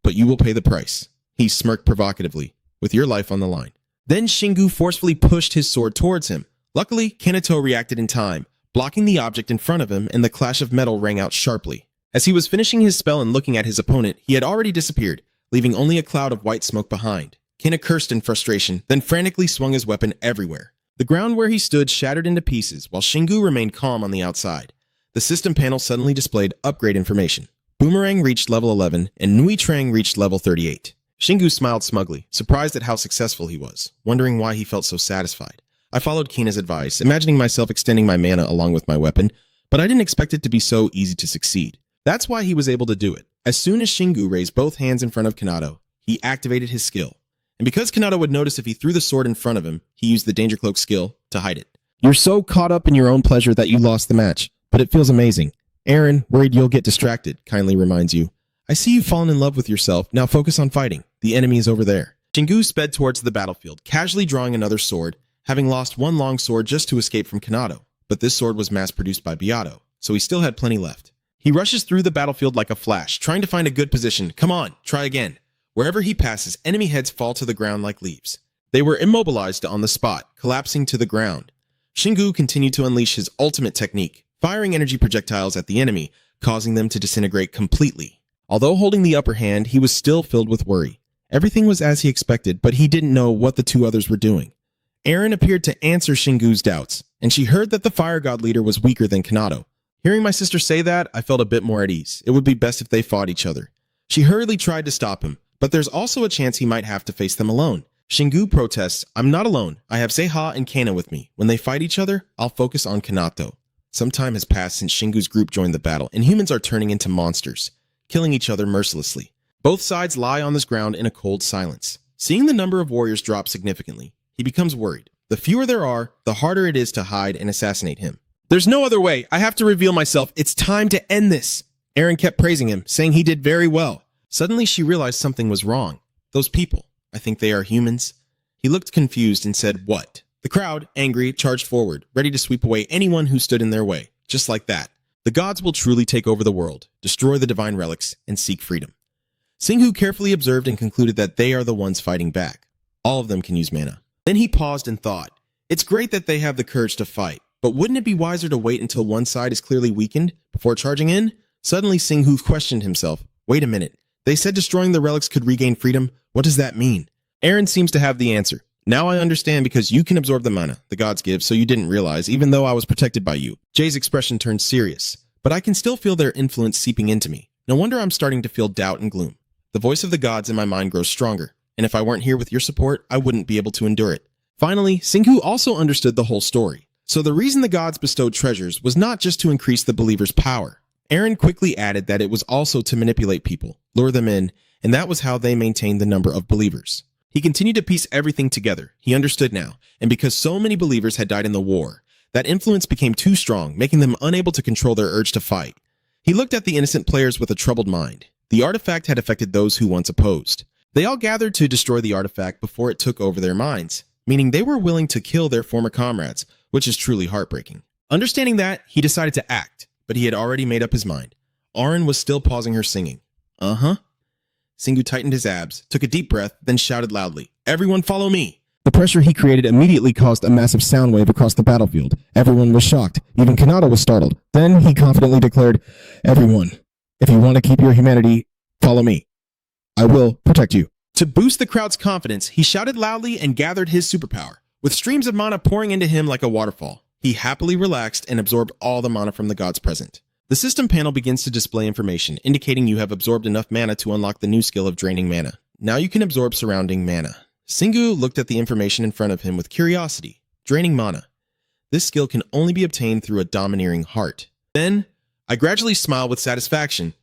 But you will pay the price. He smirked provocatively, with your life on the line. Then Shingu forcefully pushed his sword towards him. Luckily, Kenato reacted in time, blocking the object in front of him, and the clash of metal rang out sharply. As he was finishing his spell and looking at his opponent, he had already disappeared, leaving only a cloud of white smoke behind. Kena cursed in frustration, then frantically swung his weapon everywhere. The ground where he stood shattered into pieces, while Shingu remained calm on the outside. The system panel suddenly displayed upgrade information. Boomerang reached level 11, and Nui Trang reached level 38. Shingu smiled smugly, surprised at how successful he was, wondering why he felt so satisfied. I followed Kina's advice, imagining myself extending my mana along with my weapon, but I didn't expect it to be so easy to succeed. That's why he was able to do it. As soon as Shingu raised both hands in front of Kenato, he activated his skill. And because Kenato would notice if he threw the sword in front of him, he used the Danger Cloak skill to hide it. You're so caught up in your own pleasure that you lost the match. But it feels amazing. Aaron, worried you'll get distracted, kindly reminds you. I see you've fallen in love with yourself. Now focus on fighting. The enemy is over there. Shingu sped towards the battlefield, casually drawing another sword, having lost one long sword just to escape from Kenato. But this sword was mass-produced by Beato, so he still had plenty left. He rushes through the battlefield like a flash, trying to find a good position. Come on, try again. Wherever he passes, enemy heads fall to the ground like leaves. They were immobilized on the spot, collapsing to the ground. Shingu continued to unleash his ultimate technique, firing energy projectiles at the enemy, causing them to disintegrate completely. Although holding the upper hand, he was still filled with worry. Everything was as he expected, but he didn't know what the two others were doing. Aaron appeared to answer Shingu's doubts, and she heard that the fire god leader was weaker than Kenato. Hearing my sister say that, I felt a bit more at ease. It would be best if they fought each other. She hurriedly tried to stop him, but there's also a chance he might have to face them alone. Shingu protests, "I'm not alone. I have Seha and Kana with me. When they fight each other, I'll focus on Kenato." Some time has passed since Shingu's group joined the battle, and humans are turning into monsters, killing each other mercilessly. Both sides lie on this ground in a cold silence. Seeing the number of warriors drop significantly, he becomes worried. The fewer there are, the harder it is to hide and assassinate him. "There's no other way. I have to reveal myself. It's time to end this." Aaron kept praising him, saying he did very well. Suddenly she realized something was wrong. Those people, I think they are humans. He looked confused and said, "What?" The crowd, angry, charged forward, ready to sweep away anyone who stood in their way. Just like that, the gods will truly take over the world, destroy the divine relics, and seek freedom. Singhu carefully observed and concluded that they are the ones fighting back. All of them can use mana. Then he paused and thought, it's great that they have the courage to fight, but wouldn't it be wiser to wait until one side is clearly weakened before charging in? Suddenly Singhu questioned himself. Wait a minute. They said destroying the relics could regain freedom. What does that mean? Aaron seems to have the answer. Now I understand because you can absorb the mana the gods give, so you didn't realize, even though I was protected by you. Jay's expression turned serious, but I can still feel their influence seeping into me. No wonder I'm starting to feel doubt and gloom. The voice of the gods in my mind grows stronger, and if I weren't here with your support, I wouldn't be able to endure it. Finally, Singhu also understood the whole story. So the reason the gods bestowed treasures was not just to increase the believer's power. Aaron quickly added that it was also to manipulate people, lure them in, and that was how they maintained the number of believers. He continued to piece everything together. He understood now, and because so many believers had died in the war, that influence became too strong, making them unable to control their urge to fight. He looked at the innocent players with a troubled mind. The artifact had affected those who once opposed. They all gathered to destroy the artifact before it took over their minds, meaning they were willing to kill their former comrades, which is truly heartbreaking. Understanding that, he decided to act, but he had already made up his mind. Auron was still pausing her singing. Uh-huh. Singhu tightened his abs, took a deep breath, then shouted loudly, "Everyone follow me!" The pressure he created immediately caused a massive sound wave across the battlefield. Everyone was shocked. Even Kanata was startled. Then he confidently declared, "Everyone, if you want to keep your humanity, follow me. I will protect you." To boost the crowd's confidence, he shouted loudly and gathered his superpower. With streams of mana pouring into him like a waterfall, he happily relaxed and absorbed all the mana from the gods present. The system panel begins to display information, indicating you have absorbed enough mana to unlock the new skill of draining mana. Now you can absorb surrounding mana. Singhu looked at the information in front of him with curiosity. Draining mana. This skill can only be obtained through a domineering heart. Then, I gradually smiled with satisfaction.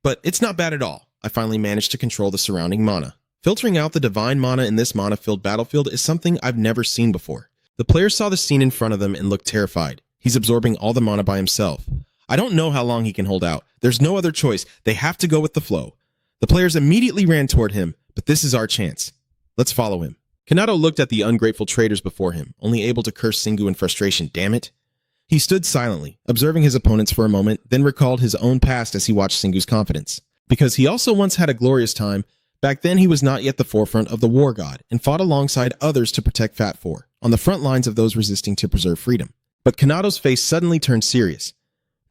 But it's not bad at all. I finally managed to control the surrounding mana. Filtering out the divine mana in this mana-filled battlefield is something I've never seen before. The players saw the scene in front of them and looked terrified. He's absorbing all the mana by himself. I don't know how long he can hold out. There's no other choice. They have to go with the flow. The players immediately ran toward him, but this is our chance. Let's follow him. Kanata looked at the ungrateful traitors before him, only able to curse Singhu in frustration. Damn it. He stood silently, observing his opponents for a moment, then recalled his own past as he watched Singhu's confidence. Because he also once had a glorious time, back then he was not yet the forefront of the war god and fought alongside others to protect Fat Four, on the front lines of those resisting to preserve freedom. But Kanato's face suddenly turned serious.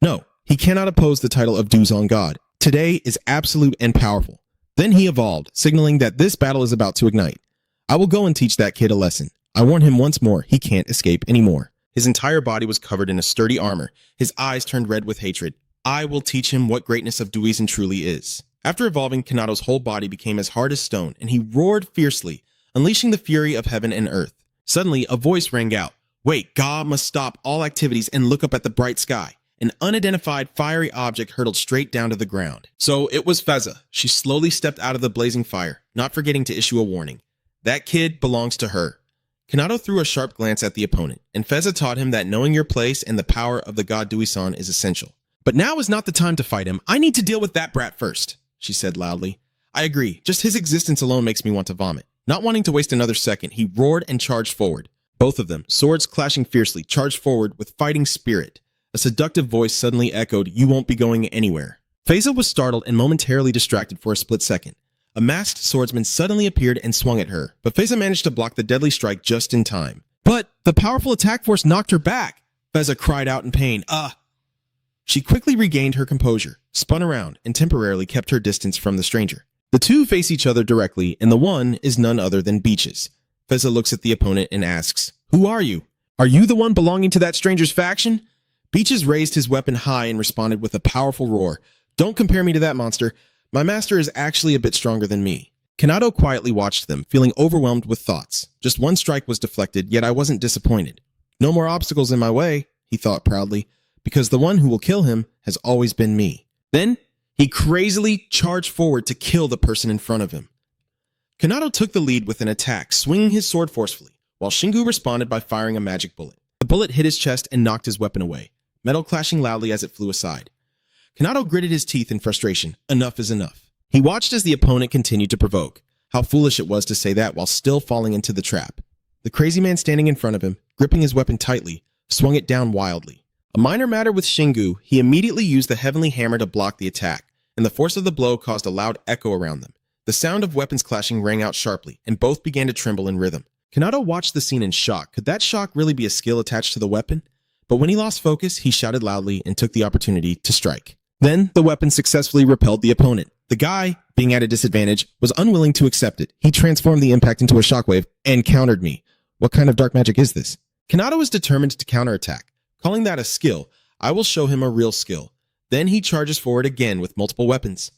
No, he cannot oppose the title of Duzon God. Today is absolute and powerful. Then he evolved, signaling that this battle is about to ignite. I will go and teach that kid a lesson. I warn him once more, he can't escape anymore. His entire body was covered in a sturdy armor. His eyes turned red with hatred. I will teach him what greatness of Duizan truly is. After evolving, Kanato's whole body became as hard as stone, and he roared fiercely, unleashing the fury of heaven and earth. Suddenly, a voice rang out. Wait, God must stop all activities and look up at the bright sky. An unidentified fiery object hurtled straight down to the ground. So it was Feza. She slowly stepped out of the blazing fire, not forgetting to issue a warning. That kid belongs to her. Kanato threw a sharp glance at the opponent, and Feza taught him that knowing your place and the power of the god Duizan is essential. But now is not the time to fight him. I need to deal with that brat first, she said loudly. I agree. Just his existence alone makes me want to vomit. Not wanting to waste another second, he roared and charged forward. Both of them, swords clashing fiercely, charged forward with fighting spirit. A seductive voice suddenly echoed, "You won't be going anywhere." Feza was startled and momentarily distracted for a split second. A masked swordsman suddenly appeared and swung at her, but Feza managed to block the deadly strike just in time. But the powerful attack force knocked her back. Feza cried out in pain. She quickly regained her composure, spun around, and temporarily kept her distance from the stranger. The two face each other directly, and the one is none other than Beaches. Feza looks at the opponent and asks, "Who are you? Are you the one belonging to that stranger's faction?" Beaches raised his weapon high and responded with a powerful roar. "Don't compare me to that monster. My master is actually a bit stronger than me." Kanato quietly watched them, feeling overwhelmed with thoughts. Just one strike was deflected, yet I wasn't disappointed. No more obstacles in my way, he thought proudly, because the one who will kill him has always been me. Then, he crazily charged forward to kill the person in front of him. Kanato took the lead with an attack, swinging his sword forcefully, while Shingu responded by firing a magic bullet. The bullet hit his chest and knocked his weapon away, metal clashing loudly as it flew aside. Kanato gritted his teeth in frustration. Enough is enough. He watched as the opponent continued to provoke. How foolish it was to say that while still falling into the trap. The crazy man standing in front of him, gripping his weapon tightly, swung it down wildly. A minor matter with Shingu, he immediately used the heavenly hammer to block the attack, and the force of the blow caused a loud echo around them. The sound of weapons clashing rang out sharply, and both began to tremble in rhythm. Kanado watched the scene in shock. Could that shock really be a skill attached to the weapon? But when he lost focus, he shouted loudly and took the opportunity to strike. Then, the weapon successfully repelled the opponent. The guy, being at a disadvantage, was unwilling to accept it. He transformed the impact into a shockwave and countered me. What kind of dark magic is this? Kanado is determined to counterattack. Calling that a skill, I will show him a real skill. Then he charges forward again with multiple weapons.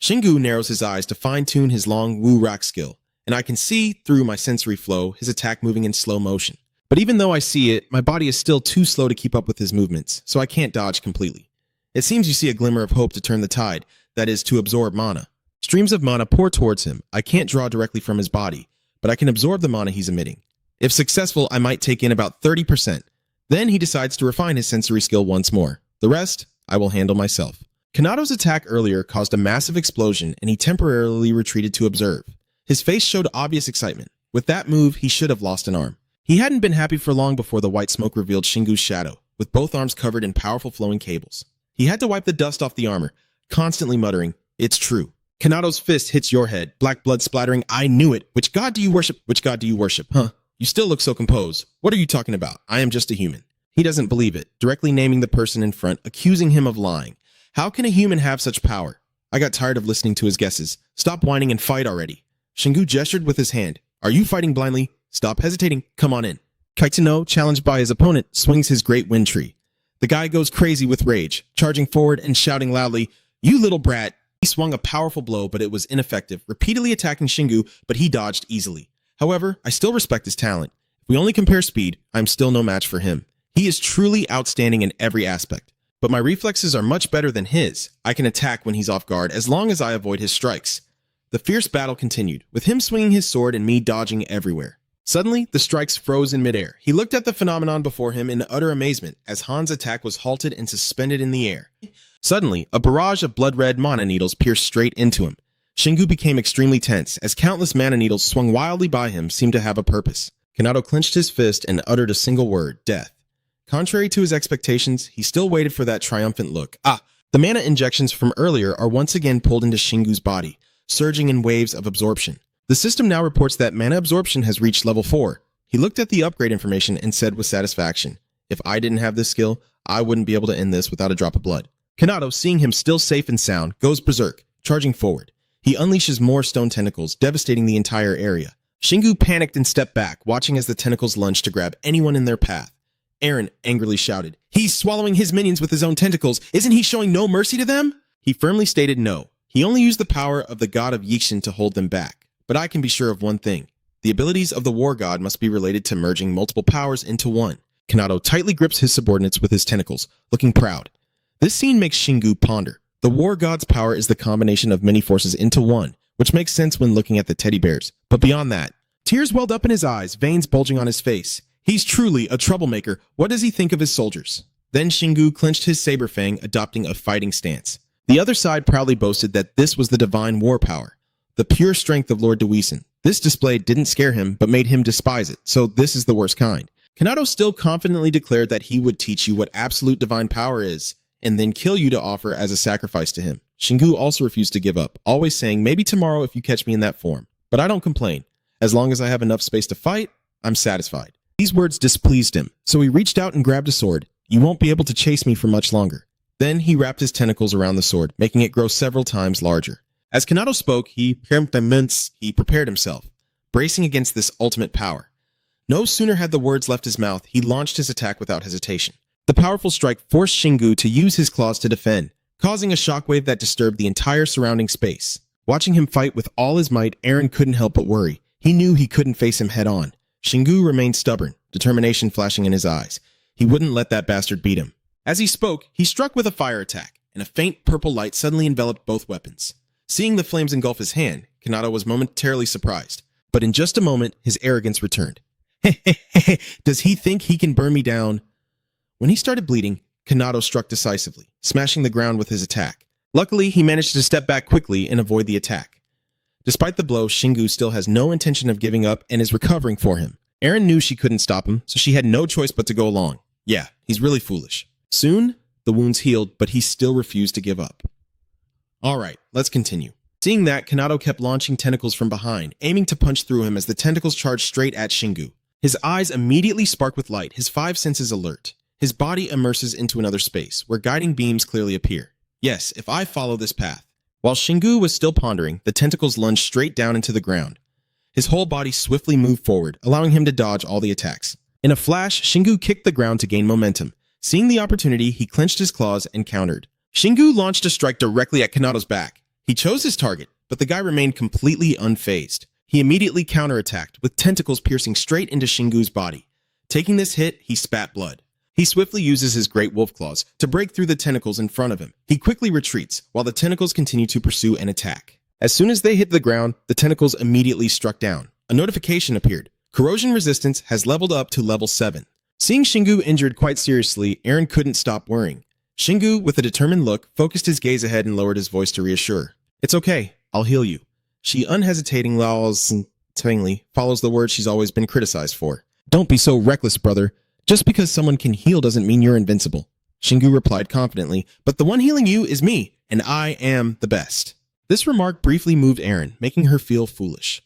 Shingu narrows his eyes to fine-tune his long Wu-Rak skill, and I can see, through my sensory flow, his attack moving in slow motion. But even though I see it, my body is still too slow to keep up with his movements, so I can't dodge completely. It seems you see a glimmer of hope to turn the tide, that is, to absorb mana. Streams of mana pour towards him. I can't draw directly from his body, but I can absorb the mana he's emitting. If successful, I might take in about 30%. Then he decides to refine his sensory skill once more. The rest, I will handle myself. Kanado's attack earlier caused a massive explosion, and he temporarily retreated to observe. His face showed obvious excitement. With that move, he should have lost an arm. He hadn't been happy for long before the white smoke revealed Shingu's shadow, with both arms covered in powerful flowing cables. He had to wipe the dust off the armor, constantly muttering, "It's true." Kanado's fist hits your head, black blood splattering. "I knew it. Which god do you worship? Which god do you worship, huh? You still look so composed. What are you talking about? I am just a human." He doesn't believe it, directly naming the person in front, accusing him of lying. How can a human have such power? I got tired of listening to his guesses. Stop whining and fight already. Shingu gestured with his hand. Are you fighting blindly? Stop hesitating. Come on in. Kaitano, challenged by his opponent, swings his great wind tree. The guy goes crazy with rage, charging forward and shouting loudly, "You little brat." He swung a powerful blow, but it was ineffective, repeatedly attacking Shingu, but he dodged easily. However, I still respect his talent. If we only compare speed, I'm still no match for him. He is truly outstanding in every aspect. But my reflexes are much better than his. I can attack when he's off guard as long as I avoid his strikes. The fierce battle continued, with him swinging his sword and me dodging everywhere. Suddenly, the strikes froze in midair. He looked at the phenomenon before him in utter amazement as Han's attack was halted and suspended in the air. Suddenly, a barrage of blood-red mana needles pierced straight into him. Shingu became extremely tense as countless mana needles swung wildly by him seemed to have a purpose. Kanado clenched his fist and uttered a single word, death. Contrary to his expectations, he still waited for that triumphant look. The mana injections from earlier are once again pulled into Shingu's body, surging in waves of absorption. The system now reports that mana absorption has reached level 4. He looked at the upgrade information and said with satisfaction, "If I didn't have this skill, I wouldn't be able to end this without a drop of blood." Kanado, seeing him still safe and sound, goes berserk, charging forward. He unleashes more stone tentacles, devastating the entire area. Shingu panicked and stepped back, watching as the tentacles lunged to grab anyone in their path. Aaron angrily shouted, "He's swallowing his minions with his own tentacles. Isn't he showing no mercy to them?" He firmly stated no. He only used the power of the god of Yixin to hold them back. But I can be sure of one thing. The abilities of the war god must be related to merging multiple powers into one. Kanado tightly grips his subordinates with his tentacles, looking proud. This scene makes Shingu ponder. The war god's power is the combination of many forces into one, which makes sense when looking at the teddy bears. But beyond that, tears welled up in his eyes, veins bulging on his face. He's truly a troublemaker. What does he think of his soldiers? Then Shingu clenched his saber fang, adopting a fighting stance. The other side proudly boasted that this was the divine war power, the pure strength of Lord Dewison. This display didn't scare him, but made him despise it, so this is the worst kind. Kanado still confidently declared that he would teach you what absolute divine power is, and then kill you to offer as a sacrifice to him. Shingu also refused to give up, always saying, "Maybe tomorrow if you catch me in that form." But I don't complain. As long as I have enough space to fight, I'm satisfied. These words displeased him, so he reached out and grabbed a sword. "You won't be able to chase me for much longer." Then he wrapped his tentacles around the sword, making it grow several times larger. As Kanado spoke, he prepared himself, bracing against this ultimate power. No sooner had the words left his mouth, he launched his attack without hesitation. The powerful strike forced Shingu to use his claws to defend, causing a shockwave that disturbed the entire surrounding space. Watching him fight with all his might, Aaron couldn't help but worry. He knew he couldn't face him head on. Shingu remained stubborn, determination flashing in his eyes. He wouldn't let that bastard beat him. As he spoke, he struck with a fire attack, and a faint purple light suddenly enveloped both weapons. Seeing the flames engulf his hand, Kanado was momentarily surprised. But in just a moment, his arrogance returned. Does he think he can burn me down? When he started bleeding, Kanado struck decisively, smashing the ground with his attack. Luckily, he managed to step back quickly and avoid the attack. Despite the blow, Shingu still has no intention of giving up and is recovering for him. Aaron knew she couldn't stop him, so she had no choice but to go along. Yeah, he's really foolish. Soon, the wounds healed, but he still refused to give up. Alright, let's continue. Seeing that, Kanado kept launching tentacles from behind, aiming to punch through him as the tentacles charged straight at Shingu. His eyes immediately spark with light, his 5 senses alert. His body immerses into another space, where guiding beams clearly appear. Yes, if I follow this path. While Shingu was still pondering, the tentacles lunged straight down into the ground. His whole body swiftly moved forward, allowing him to dodge all the attacks. In a flash, Shingu kicked the ground to gain momentum. Seeing the opportunity, he clenched his claws and countered. Shingu launched a strike directly at Kanado's back. He chose his target, but the guy remained completely unfazed. He immediately counterattacked, with tentacles piercing straight into Shingu's body. Taking this hit, he spat blood. He swiftly uses his great wolf claws to break through the tentacles in front of him. He quickly retreats, while the tentacles continue to pursue and attack. As soon as they hit the ground, the tentacles immediately struck down. A notification appeared. Corrosion resistance has leveled up to level 7. Seeing Shingu injured quite seriously, Aaron couldn't stop worrying. Shingu, with a determined look, focused his gaze ahead and lowered his voice to reassure. It's okay, I'll heal you. She unhesitatingly follows the word she's always been criticized for. Don't be so reckless, brother. Just because someone can heal doesn't mean you're invincible. Shingu replied confidently, but the one healing you is me, and I am the best. This remark briefly moved Aaron, making her feel foolish.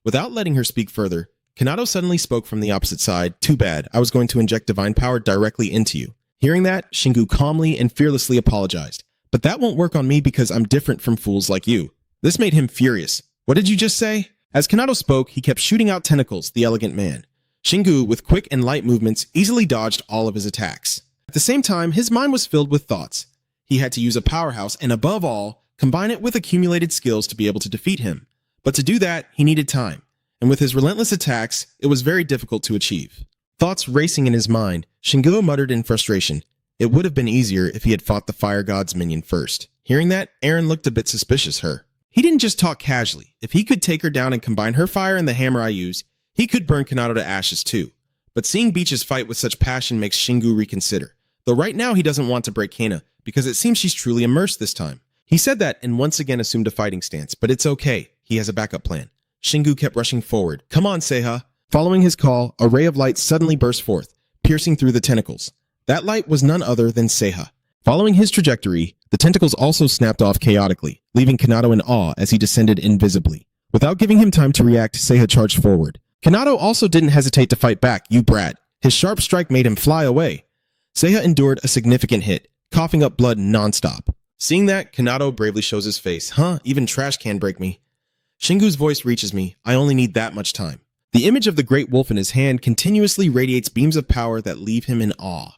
Without letting her speak further, Kanado suddenly spoke from the opposite side. Too bad, I was going to inject divine power directly into you. Hearing that, Shingu calmly and fearlessly apologized. But that won't work on me because I'm different from fools like you. This made him furious. What did you just say? As Kanado spoke, he kept shooting out tentacles, the elegant man. Shingu, with quick and light movements, easily dodged all of his attacks. At the same time, his mind was filled with thoughts. He had to use a powerhouse and, above all, combine it with accumulated skills to be able to defeat him. But to do that, he needed time. And with his relentless attacks, it was very difficult to achieve. Thoughts racing in his mind, Shingu muttered in frustration. It would have been easier if he had fought the fire god's minion first. Hearing that, Aaron looked a bit suspicious her. He didn't just talk casually. If he could take her down and combine her fire and the hammer I use, he could burn Kanado to ashes too. But seeing Beaches fight with such passion makes Shingu reconsider. Though right now he doesn't want to break Kana, because it seems she's truly immersed this time. He said that and once again assumed a fighting stance, but it's okay. He has a backup plan. Shingu kept rushing forward. Come on, Seiha. Following his call, a ray of light suddenly burst forth, piercing through the tentacles. That light was none other than Seiha. Following his trajectory, the tentacles also snapped off chaotically, leaving Kanado in awe as he descended invisibly. Without giving him time to react, Seiha charged forward. Kanado also didn't hesitate to fight back, you brat. His sharp strike made him fly away. Seiha endured a significant hit, coughing up blood nonstop. Seeing that, Kanado bravely shows his face. Huh, even trash can break me. Shingu's voice reaches me. I only need that much time. The image of the great wolf in his hand continuously radiates beams of power that leave him in awe.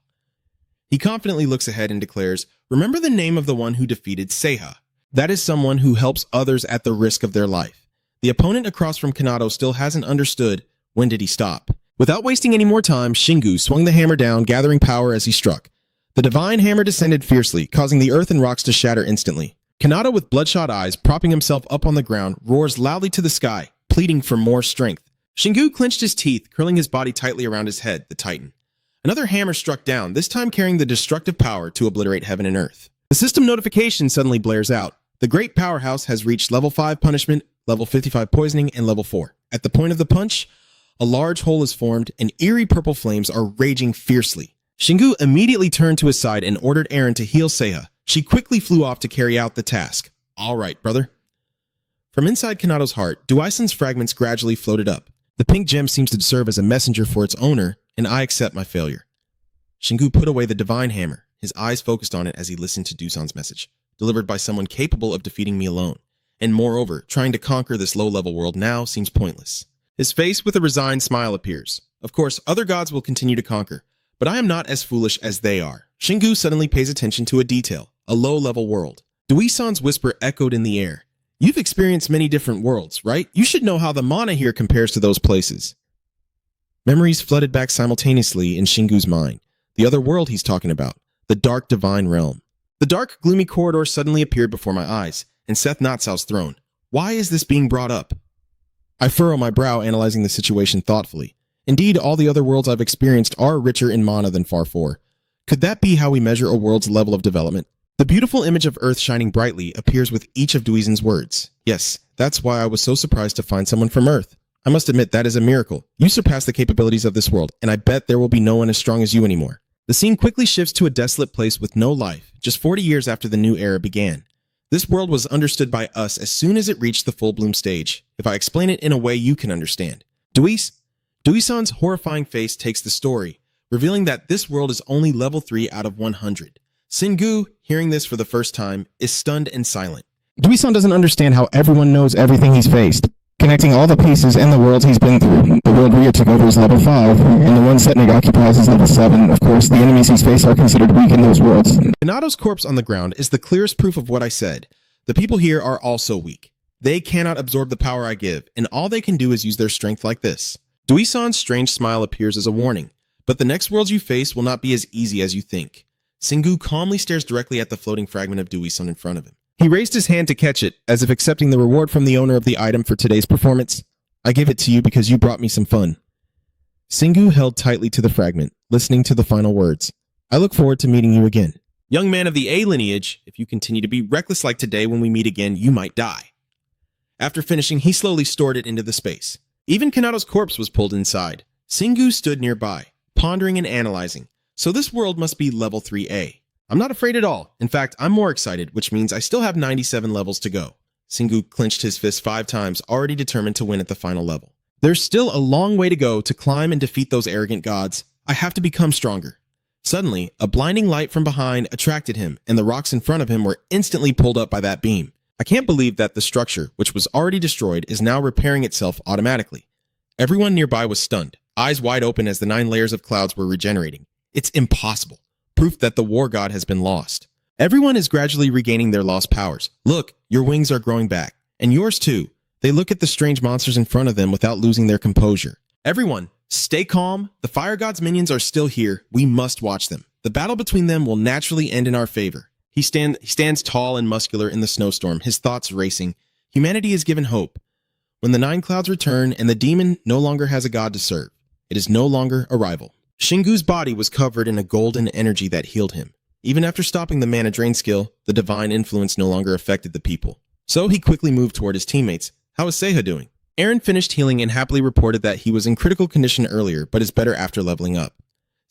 He confidently looks ahead and declares, remember the name of the one who defeated Seiha. That is someone who helps others at the risk of their life. The opponent across from Kanado still hasn't understood. When did he stop? Without wasting any more time, Shingu swung the hammer down, gathering power as he struck. The divine hammer descended fiercely, causing the earth and rocks to shatter instantly. Kanado, with bloodshot eyes, propping himself up on the ground, roars loudly to the sky, pleading for more strength. Shingu clenched his teeth, curling his body tightly around his head, the Titan. Another hammer struck down, this time carrying the destructive power to obliterate heaven and earth. The system notification suddenly blares out. The great powerhouse has reached level 5 punishment, level 55 poisoning, and level 4. At the point of the punch, a large hole is formed and eerie purple flames are raging fiercely. Shingu immediately turned to his side and ordered Aaron to heal Seiha. She quickly flew off to carry out the task. All right, brother. From inside Kanado's heart, Duisen's fragments gradually floated up. The pink gem seems to serve as a messenger for its owner, and I accept my failure. Shingu put away the divine hammer, his eyes focused on it as he listened to Dusan's message, delivered by someone capable of defeating me alone. And moreover, trying to conquer this low-level world now seems pointless. His face with a resigned smile appears. Of course, other gods will continue to conquer, but I am not as foolish as they are. Shingu suddenly pays attention to a detail, a low-level world. Duisan's whisper echoed in the air. You've experienced many different worlds, right? You should know how the mana here compares to those places. Memories flooded back simultaneously in Shingu's mind. The other world he's talking about, the dark divine realm. The dark, gloomy corridor suddenly appeared before my eyes, and Seth Natsau's throne. Why is this being brought up? I furrow my brow, analyzing the situation thoughtfully. Indeed, all the other worlds I've experienced are richer in mana than Far 4. Could that be how we measure a world's level of development? The beautiful image of Earth shining brightly appears with each of Duisen's words. Yes, that's why I was so surprised to find someone from Earth. I must admit that is a miracle. You surpass the capabilities of this world, and I bet there will be no one as strong as you anymore. The scene quickly shifts to a desolate place with no life, just 40 years after the new era began. This world was understood by us as soon as it reached the full-bloom stage, if I explain it in a way you can understand. Dui-san's horrifying face takes the story, revealing that this world is only level 3 out of 100. Singu, hearing this for the first time, is stunned and silent. Dui-san doesn't understand how everyone knows everything he's faced. Connecting all the pieces and the worlds he's been through. The world Rhea took over is level 5, and the one Setnik occupies is level 7. Of course, the enemies he's faced are considered weak in those worlds. Hinato's corpse on the ground is the clearest proof of what I said. The people here are also weak. They cannot absorb the power I give, and all they can do is use their strength like this. Dui-san's strange smile appears as a warning, but the next worlds you face will not be as easy as you think. Singu calmly stares directly at the floating fragment of Dui-san in front of him. He raised his hand to catch it, as if accepting the reward from the owner of the item for today's performance. I give it to you because you brought me some fun. Singu held tightly to the fragment, listening to the final words. I look forward to meeting you again. Young man of the A lineage, if you continue to be reckless like today when we meet again, you might die. After finishing, he slowly stored it into the space. Even Kanato's corpse was pulled inside. Singu stood nearby, pondering and analyzing. So this world must be level 3A. I'm not afraid at all. In fact, I'm more excited, which means I still have 97 levels to go. Singu clenched his fist 5 times, already determined to win at the final level. There's still a long way to go to climb and defeat those arrogant gods. I have to become stronger. Suddenly, a blinding light from behind attracted him, and the rocks in front of him were instantly pulled up by that beam. I can't believe that the structure, which was already destroyed, is now repairing itself automatically. Everyone nearby was stunned, eyes wide open as the 9 layers of clouds were regenerating. It's impossible. Proof that the war god has been lost. Everyone is gradually regaining their lost powers. Look, your wings are growing back. And yours too. They look at the strange monsters in front of them without losing their composure. Everyone, stay calm. The fire god's minions are still here. We must watch them. The battle between them will naturally end in our favor. He stands tall and muscular in the snowstorm, his thoughts racing. Humanity is given hope. When the 9 clouds return and the demon no longer has a god to serve, it is no longer a rival. Shingu's body was covered in a golden energy that healed him. Even after stopping the mana drain skill, the divine influence no longer affected the people. So he quickly moved toward his teammates. How is Seiha doing? Aaron finished healing and happily reported that he was in critical condition earlier, but is better after leveling up.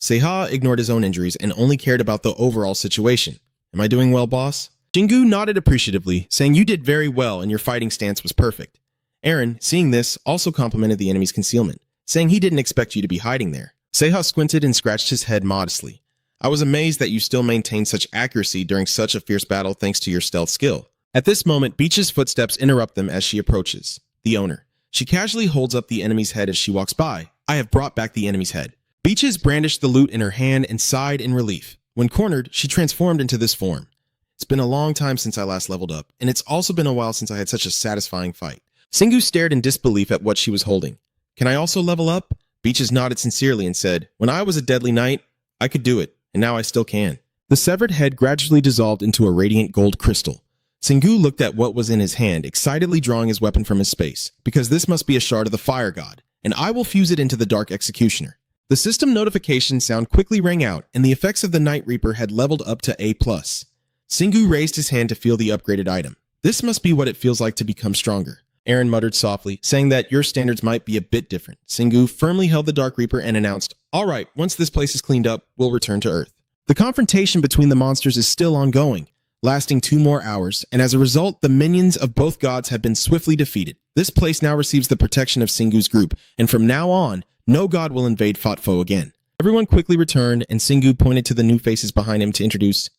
Seiha ignored his own injuries and only cared about the overall situation. Am I doing well, boss? Shingu nodded appreciatively, saying you did very well and your fighting stance was perfect. Aaron, seeing this, also complimented the enemy's concealment, saying he didn't expect you to be hiding there. Seiha squinted and scratched his head modestly. I was amazed that you still maintained such accuracy during such a fierce battle thanks to your stealth skill. At this moment, Beach's footsteps interrupt them as she approaches. The owner. She casually holds up the enemy's head as she walks by. I have brought back the enemy's head. Beaches brandished the loot in her hand and sighed in relief. When cornered, she transformed into this form. It's been a long time since I last leveled up, and it's also been a while since I had such a satisfying fight. Singu stared in disbelief at what she was holding. Can I also level up? Beaches nodded sincerely and said, when I was a deadly knight, I could do it, and now I still can. The severed head gradually dissolved into a radiant gold crystal. Singu looked at what was in his hand, excitedly drawing his weapon from his space, because this must be a shard of the fire god, and I will fuse it into the Dark Executioner. The system notification sound quickly rang out, and the effects of the Night Reaper had leveled up to A+. Singu raised his hand to feel the upgraded item. This must be what it feels like to become stronger. Aaron muttered softly, saying that your standards might be a bit different. Singu firmly held the Dark Reaper and announced, all right, once this place is cleaned up, we'll return to Earth. The confrontation between the monsters is still ongoing, lasting 2 more hours, and as a result, the minions of both gods have been swiftly defeated. This place now receives the protection of Singu's group, and from now on, no god will invade Fat Foe again. Everyone quickly returned, and Singu pointed to the new faces behind him to introduce.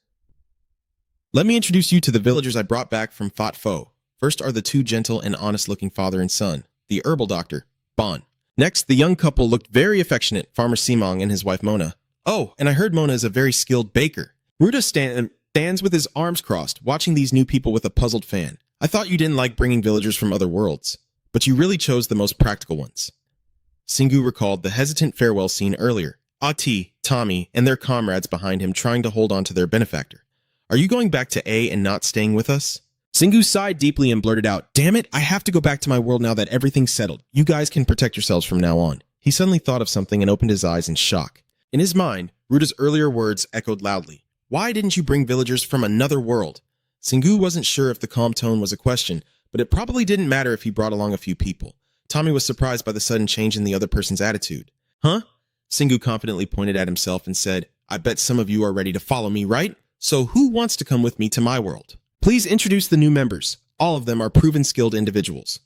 Let me introduce you to the villagers I brought back from Fat Foe. First are the 2 gentle and honest-looking father and son, the herbal doctor, Bon. Next, the young couple looked very affectionate, Farmer Simong and his wife Mona. Oh, and I heard Mona is a very skilled baker. Ruda stands with his arms crossed, watching these new people with a puzzled fan. I thought you didn't like bringing villagers from other worlds, but you really chose the most practical ones. Singu recalled the hesitant farewell scene earlier. Ati, Tommy, and their comrades behind him trying to hold on to their benefactor. Are you going back to A and not staying with us? Singu sighed deeply and blurted out, damn it, I have to go back to my world now that everything's settled. You guys can protect yourselves from now on. He suddenly thought of something and opened his eyes in shock. In his mind, Ruda's earlier words echoed loudly. Why didn't you bring villagers from another world? Singu wasn't sure if the calm tone was a question, but it probably didn't matter if he brought along a few people. Tommy was surprised by the sudden change in the other person's attitude. Huh? Singu confidently pointed at himself and said, I bet some of you are ready to follow me, right? So who wants to come with me to my world? Please introduce the new members. All of them are proven skilled individuals.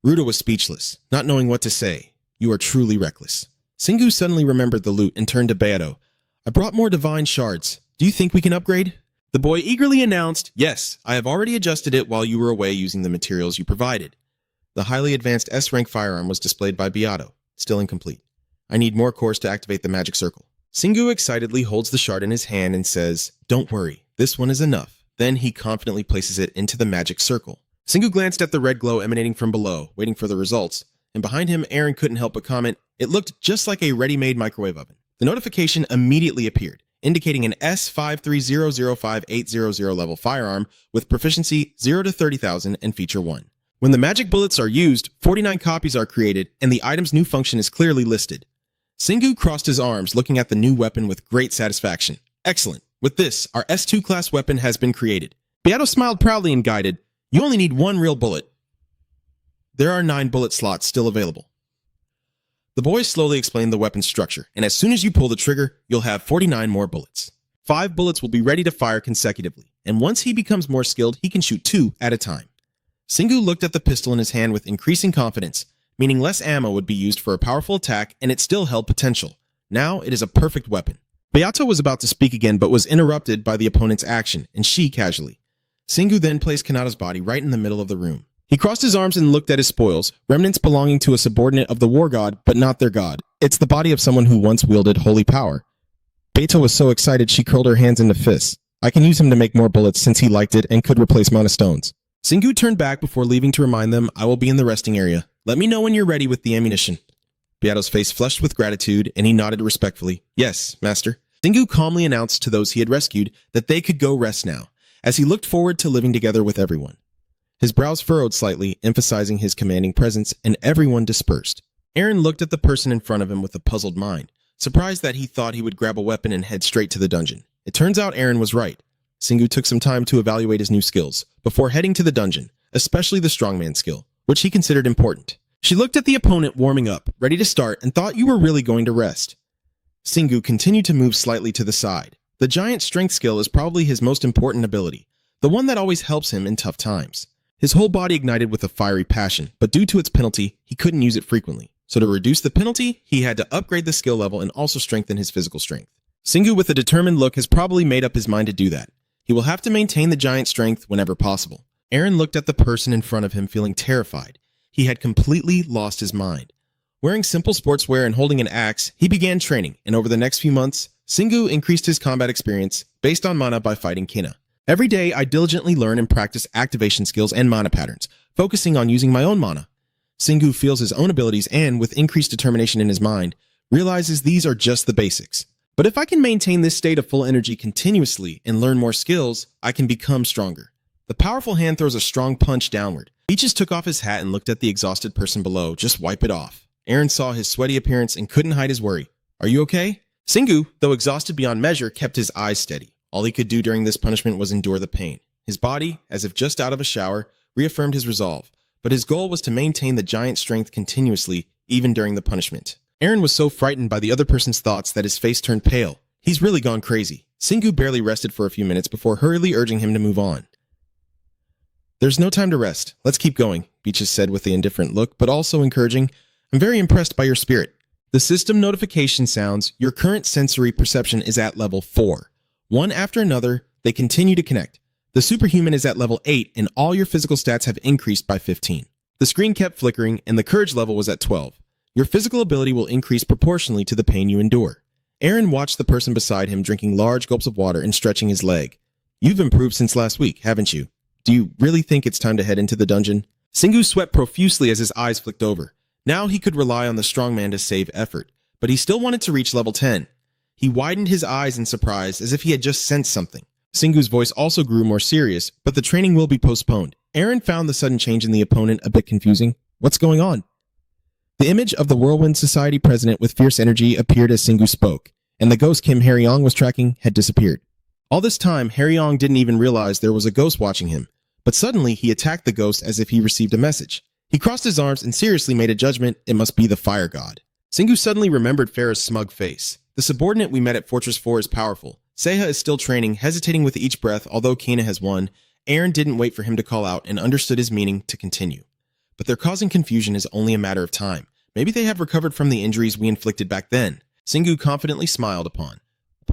Ruta was speechless, not knowing what to say. You are truly reckless. Singu suddenly remembered the loot and turned to Beato. I brought more divine shards. Do you think we can upgrade? The boy eagerly announced, Yes, I have already adjusted it while you were away using the materials you provided. The highly advanced S-rank firearm was displayed by Beato, still incomplete. I need more cores to activate the magic circle. Singu excitedly holds the shard in his hand and says, Don't worry, this one is enough. Then he confidently places it into the magic circle. Singu glanced at the red glow emanating from below, waiting for the results, and behind him, Aaron couldn't help but comment, It looked just like a ready-made microwave oven. The notification immediately appeared, indicating an S5300580 level firearm with proficiency 0 to 30,000 and feature 1. When the magic bullets are used, 49 copies are created, and the item's new function is clearly listed. Singu crossed his arms, looking at the new weapon with great satisfaction. Excellent. With this, our S2 class weapon has been created. Beato smiled proudly and guided, You only need 1 real bullet. There are 9 bullet slots still available. The boy slowly explained the weapon's structure, and as soon as you pull the trigger, you'll have 49 more bullets. 5 bullets will be ready to fire consecutively, and once he becomes more skilled, he can shoot 2 at a time. Singu looked at the pistol in his hand with increasing confidence, meaning less ammo would be used for a powerful attack and it still held potential. Now it is a perfect weapon. Beato was about to speak again but was interrupted by the opponent's action, and she casually. Singu then placed Kanata's body right in the middle of the room. He crossed his arms and looked at his spoils, remnants belonging to a subordinate of the war god, but not their god. It's the body of someone who once wielded holy power. Beato was so excited she curled her hands into fists. I can use him to make more bullets since he liked it and could replace mana stones. Singu turned back before leaving to remind them, I will be in the resting area. Let me know when you're ready with the ammunition. Beato's face flushed with gratitude, and he nodded respectfully. Yes, master. Singu calmly announced to those he had rescued that they could go rest now, as he looked forward to living together with everyone. His brows furrowed slightly, emphasizing his commanding presence, and everyone dispersed. Aaron looked at the person in front of him with a puzzled mind, surprised that he thought he would grab a weapon and head straight to the dungeon. It turns out Aaron was right. Singu took some time to evaluate his new skills before heading to the dungeon, especially the strongman skill, which he considered important. She looked at the opponent warming up, ready to start, and thought you were really going to rest. Singu continued to move slightly to the side. The giant strength skill is probably his most important ability, the one that always helps him in tough times. His whole body ignited with a fiery passion, but due to its penalty, he couldn't use it frequently. So to reduce the penalty, he had to upgrade the skill level and also strengthen his physical strength. Singu with a determined look has probably made up his mind to do that. He will have to maintain the giant strength whenever possible. Aaron looked at the person in front of him feeling terrified. He had completely lost his mind. Wearing simple sportswear and holding an axe, he began training, and over the next few months, Singu increased his combat experience based on mana by fighting Kina. Every day, I diligently learn and practice activation skills and mana patterns, focusing on using my own mana. Singu feels his own abilities and, with increased determination in his mind, realizes these are just the basics. But if I can maintain this state of full energy continuously and learn more skills, I can become stronger. The powerful hand throws a strong punch downward. Peaches took off his hat and looked at the exhausted person below. Just wipe it off. Aaron saw his sweaty appearance and couldn't hide his worry. Are you okay? Singu, though exhausted beyond measure, kept his eyes steady. All he could do during this punishment was endure the pain. His body, as if just out of a shower, reaffirmed his resolve. But his goal was to maintain the giant strength continuously, even during the punishment. Aaron was so frightened by the other person's thoughts that his face turned pale. He's really gone crazy. Singu barely rested for a few minutes before hurriedly urging him to move on. There's no time to rest. Let's keep going, Beaches said with the indifferent look, but also encouraging. I'm very impressed by your spirit. The system notification sounds, your current sensory perception is at level 4. One after another, they continue to connect. The superhuman is at level 8, and all your physical stats have increased by 15. The screen kept flickering, and the courage level was at 12. Your physical ability will increase proportionally to the pain you endure. Aaron watched the person beside him drinking large gulps of water and stretching his leg. You've improved since last week, haven't you? Do you really think it's time to head into the dungeon? Singu sweat profusely as his eyes flicked over. Now he could rely on the strongman to save effort, but he still wanted to reach level 10. He widened his eyes in surprise as if he had just sensed something. Singu's voice also grew more serious, but the training will be postponed. Aaron found the sudden change in the opponent a bit confusing. What's going on? The image of the Whirlwind Society president with fierce energy appeared as Singu spoke, and the ghost Kim Haryong was tracking had disappeared. All this time, Haryong didn't even realize there was a ghost watching him, but suddenly he attacked the ghost as if he received a message. He crossed his arms and seriously made a judgment it must be the fire god. Singu suddenly remembered Farah's smug face. The subordinate we met at Fortress 4 is powerful. Seha is still training, hesitating with each breath, although Kina has won. Aaron didn't wait for him to call out and understood his meaning to continue. But their causing confusion is only a matter of time. Maybe they have recovered from the injuries we inflicted back then. Singu confidently smiled upon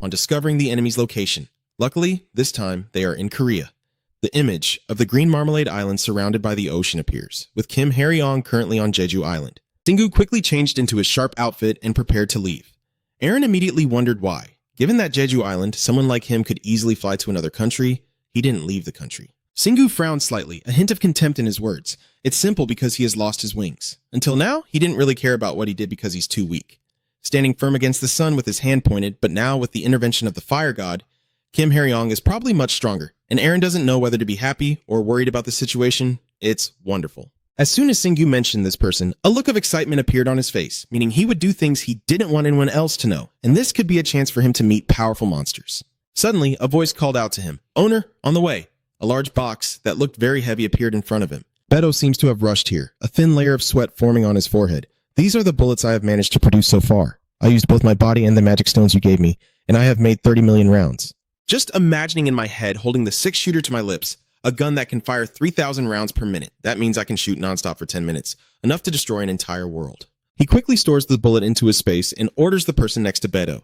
discovering the enemy's location. Luckily, this time, they are in Korea. The image of the green marmalade island surrounded by the ocean appears, with Kim Hae-ryong currently on Jeju Island. Singu quickly changed into his sharp outfit and prepared to leave. Aaron immediately wondered why. Given that Jeju Island, someone like him could easily fly to another country, he didn't leave the country. Singu frowned slightly, a hint of contempt in his words. It's simple because he has lost his wings. Until now, he didn't really care about what he did because he's too weak. Standing firm against the sun with his hand pointed, but now with the intervention of the fire god, Kim Hae-ryong is probably much stronger, and Aaron doesn't know whether to be happy or worried about the situation. It's wonderful. As soon as Singu mentioned this person, a look of excitement appeared on his face, meaning he would do things he didn't want anyone else to know, and this could be a chance for him to meet powerful monsters. Suddenly, a voice called out to him, "Owner, on the way." A large box that looked very heavy appeared in front of him. Beto seems to have rushed here, a thin layer of sweat forming on his forehead. These are the bullets I have managed to produce so far. I used both my body and the magic stones you gave me, and I have made 30 million rounds. Just imagining in my head holding the 6-shooter to my lips, a gun that can fire 3,000 rounds per minute. That means I can shoot nonstop for 10 minutes, enough to destroy an entire world. He quickly stores the bullet into his space and orders the person next to Beto.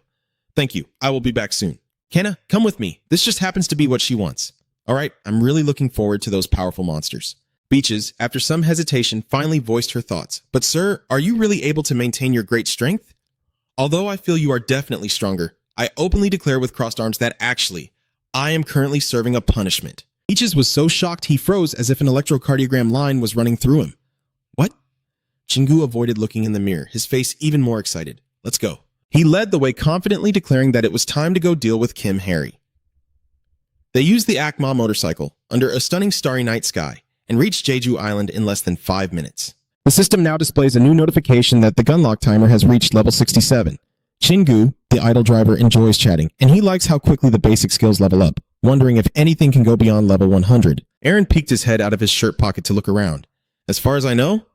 "Thank you. I will be back soon. Kenna, come with me. This just happens to be what she wants." "All right, I'm really looking forward to those powerful monsters." Beaches, after some hesitation, finally voiced her thoughts. "But sir, are you really able to maintain your great strength?" "Although I feel you are definitely stronger, I openly declare with crossed arms that actually, I am currently serving a punishment." Beaches was so shocked he froze as if an electrocardiogram line was running through him. "What?" Chingu avoided looking in the mirror, his face even more excited. "Let's go." He led the way, confidently declaring that it was time to go deal with Kim Harry. They used the Akma motorcycle under a stunning starry night sky and reached Jeju Island in less than 5 minutes. The system now displays a new notification that the gunlock timer has reached level 67. Chingu, the idle driver, enjoys chatting, and he likes how quickly the basic skills level up, wondering if anything can go beyond level 100. Aaron peeked his head out of his shirt pocket to look around. "As far as I know?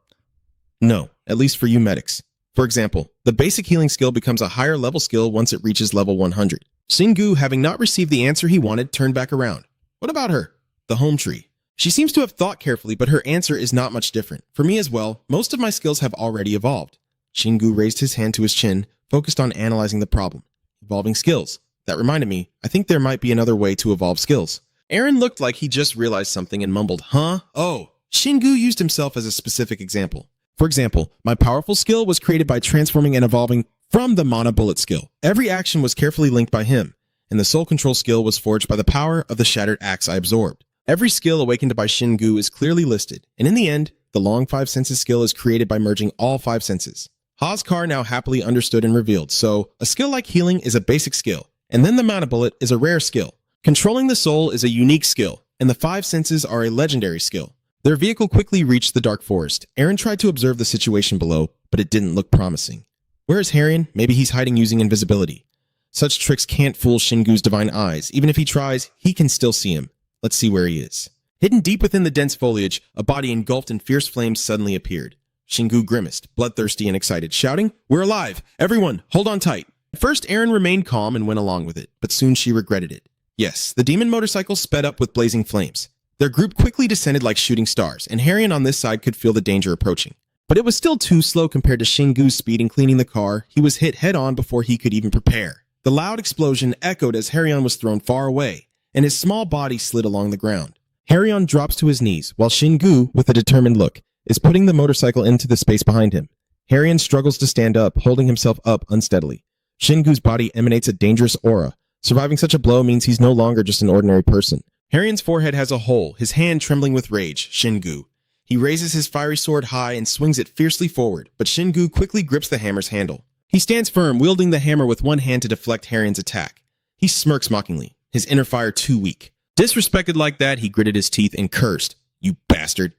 No, at least for you medics. For example, the basic healing skill becomes a higher level skill once it reaches level 100. Shingu, having not received the answer he wanted, turned back around. "What about her? The home tree." She seems to have thought carefully, but her answer is not much different. For me as well, most of my skills have already evolved. Shingu raised his hand to his chin, focused on analyzing the problem. Evolving skills. That reminded me, I think there might be another way to evolve skills. Aaron looked like he just realized something and mumbled, "Huh? Oh." Shingu used himself as a specific example. For example, my powerful skill was created by transforming and evolving from the mana bullet skill. Every action was carefully linked by him, and the soul control skill was forged by the power of the shattered axe I absorbed. Every skill awakened by Shingu is clearly listed, and in the end, the long 5 senses skill is created by merging all 5 senses. Haskar now happily understood and revealed, so a skill like healing is a basic skill, and then the mana bullet is a rare skill. Controlling the soul is a unique skill, and the 5 senses are a legendary skill. Their vehicle quickly reached the dark forest. Aaron tried to observe the situation below, but it didn't look promising. Where is Harrion? Maybe he's hiding using invisibility. Such tricks can't fool Shingu's divine eyes. Even if he tries, he can still see him. Let's see where he is. Hidden deep within the dense foliage, a body engulfed in fierce flames suddenly appeared. Shingu grimaced, bloodthirsty and excited, shouting, "We're alive! Everyone, hold on tight!" At first, Aaron remained calm and went along with it, but soon she regretted it. Yes, the demon motorcycle sped up with blazing flames. Their group quickly descended like shooting stars, and Harrion on this side could feel the danger approaching. But it was still too slow compared to Shingu's speed in cleaning the car. He was hit head-on before he could even prepare. The loud explosion echoed as Harrion was thrown far away, and his small body slid along the ground. Harrion drops to his knees, while Shingu, with a determined look, is putting the motorcycle into the space behind him. Harrion struggles to stand up, holding himself up unsteadily. Shingu's body emanates a dangerous aura. Surviving such a blow means he's no longer just an ordinary person. Harrion's forehead has a hole, his hand trembling with rage. Shingu. He raises his fiery sword high and swings it fiercely forward, but Shingu quickly grips the hammer's handle. He stands firm, wielding the hammer with one hand to deflect Harrion's attack. He smirks mockingly, his inner fire too weak. Disrespected like that, he gritted his teeth and cursed. "You bastard."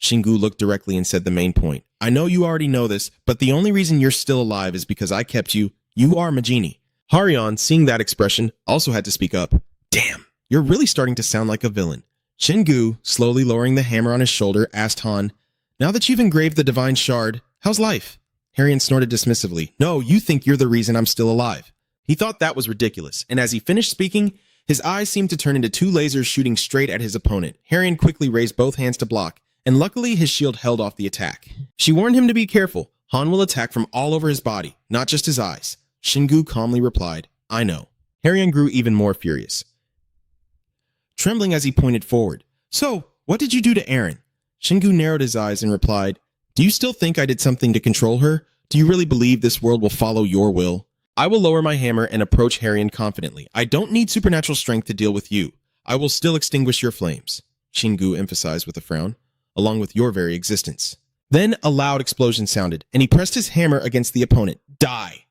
Shingu looked directly and said the main point. "I know you already know this, but the only reason you're still alive is because I kept you. You are Majini." Harrion, seeing that expression, also had to speak up. "Damn, you're really starting to sound like a villain." Shingu, slowly lowering the hammer on his shoulder, asked Han, Now that you've engraved the divine shard, how's life? Harrion snorted dismissively. No, you think you're the reason I'm still alive. He thought that was ridiculous, and as he finished speaking, his eyes seemed to turn into two lasers shooting straight at his opponent. Harrion quickly raised both hands to block, and luckily his shield held off the attack. She warned him to be careful. Han will attack from all over his body, not just his eyes. Shingu calmly replied, I know. Harrion grew even more furious, trembling as he pointed forward. So, what did you do to Eren? Shingu narrowed his eyes and replied, do you still think I did something to control her? Do you really believe this world will follow your will? I will lower my hammer and approach Harrion confidently. I don't need supernatural strength to deal with you. I will still extinguish your flames, Shingu emphasized with a frown, along with your very existence. Then a loud explosion sounded, and he pressed his hammer against the opponent. Die!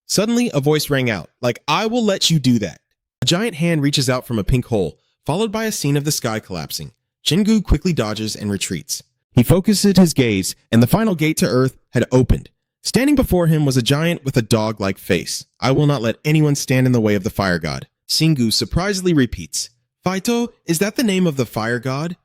Suddenly, a voice rang out, like, I will let you do that. A giant hand reaches out from a pink hole, followed by a scene of the sky collapsing. Shingu quickly dodges and retreats. He focuses his gaze, and the final gate to Earth had opened. Standing before him was a giant with a dog-like face. I will not let anyone stand in the way of the fire god. Shingu surprisingly repeats, Faito, is that the name of the fire god?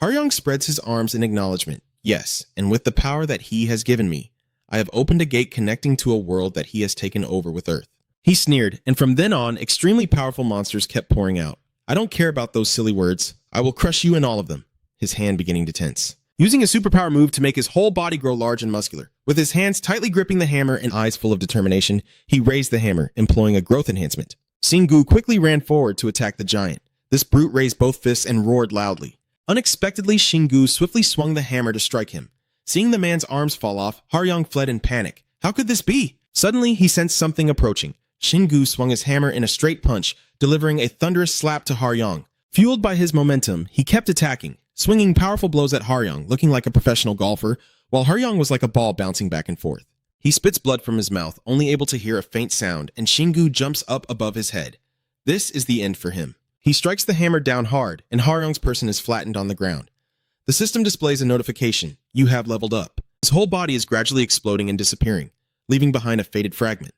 Haryong spreads his arms in acknowledgement. Yes, and with the power that he has given me, I have opened a gate connecting to a world that he has taken over with Earth. He sneered, and from then on, extremely powerful monsters kept pouring out. I don't care about those silly words. I will crush you and all of them. His hand beginning to tense. Using a superpower move to make his whole body grow large and muscular. With his hands tightly gripping the hammer and eyes full of determination, he raised the hammer, employing a growth enhancement. Shingu quickly ran forward to attack the giant. This brute raised both fists and roared loudly. Unexpectedly, Shingu swiftly swung the hammer to strike him. Seeing the man's arms fall off, Haryong fled in panic. How could this be? Suddenly, he sensed something approaching. Shingu swung his hammer in a straight punch, delivering a thunderous slap to Haryong. Fueled by his momentum, he kept attacking, swinging powerful blows at Haryong, looking like a professional golfer, while Haryong was like a ball bouncing back and forth. He spits blood from his mouth, only able to hear a faint sound, and Shingu jumps up above his head. This is the end for him. He strikes the hammer down hard, and Haryong's person is flattened on the ground. The system displays a notification. You have leveled up. His whole body is gradually exploding and disappearing, leaving behind a faded fragment.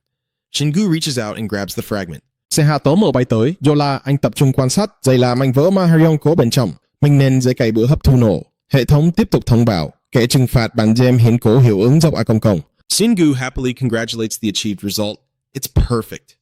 Shingu reaches out and grabs the fragment. Xe hạ tố mộ bay tới, dù là anh tập trung quan sát, vậy là mảnh vỡ mà Haryong cố bên trong. Mình nên dễ cày bữa hấp thu nổ. Hệ thống tiếp tục thông báo, kẻ trừng phạt bản gem hiến cố hiệu ứng dọc công cộng. Shingu happily congratulates the achieved result. It's perfect.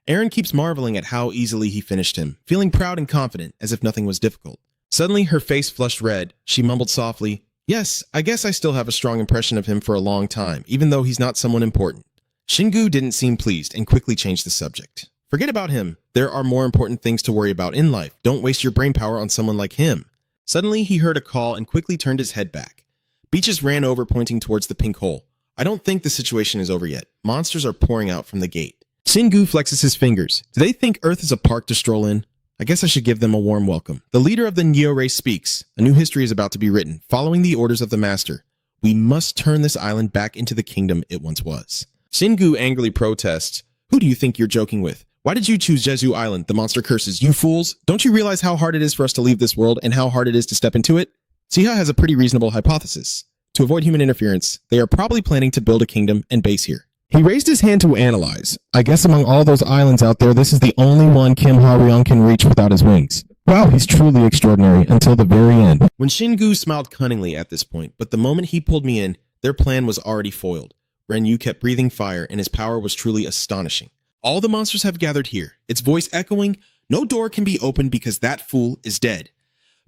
Eren keeps marveling at how easily he finished him, feeling proud and confident, as if nothing was difficult. Suddenly, her face flushed red. She mumbled softly, Yes, I guess I still have a strong impression of him for a long time, even though he's not someone important. Shingu didn't seem pleased and quickly changed the subject. Forget about him. There are more important things to worry about in life. Don't waste your brainpower on someone like him. Suddenly, he heard a call and quickly turned his head back. Beaches ran over, pointing towards the pink hole. I don't think the situation is over yet. Monsters are pouring out from the gate. Shingu flexes his fingers. Do they think Earth is a park to stroll in? I guess I should give them a warm welcome. The leader of the Neo race speaks. A new history is about to be written, following the orders of the master. We must turn this island back into the kingdom it once was. Shingu angrily protests. Who do you think you're joking with? Why did you choose Jeju Island? The monster curses. You fools! Don't you realize how hard it is for us to leave this world and how hard it is to step into it? Siha has a pretty reasonable hypothesis. To avoid human interference, they are probably planning to build a kingdom and base here. He raised his hand to analyze. I guess among all those islands out there, this is the only one Kim Haryong can reach without his wings. Wow, he's truly extraordinary until the very end. When Shingu smiled cunningly at this point, but the moment he pulled me in, their plan was already foiled. Renyu kept breathing fire, and his power was truly astonishing. All the monsters have gathered here, its voice echoing, no door can be opened because that fool is dead.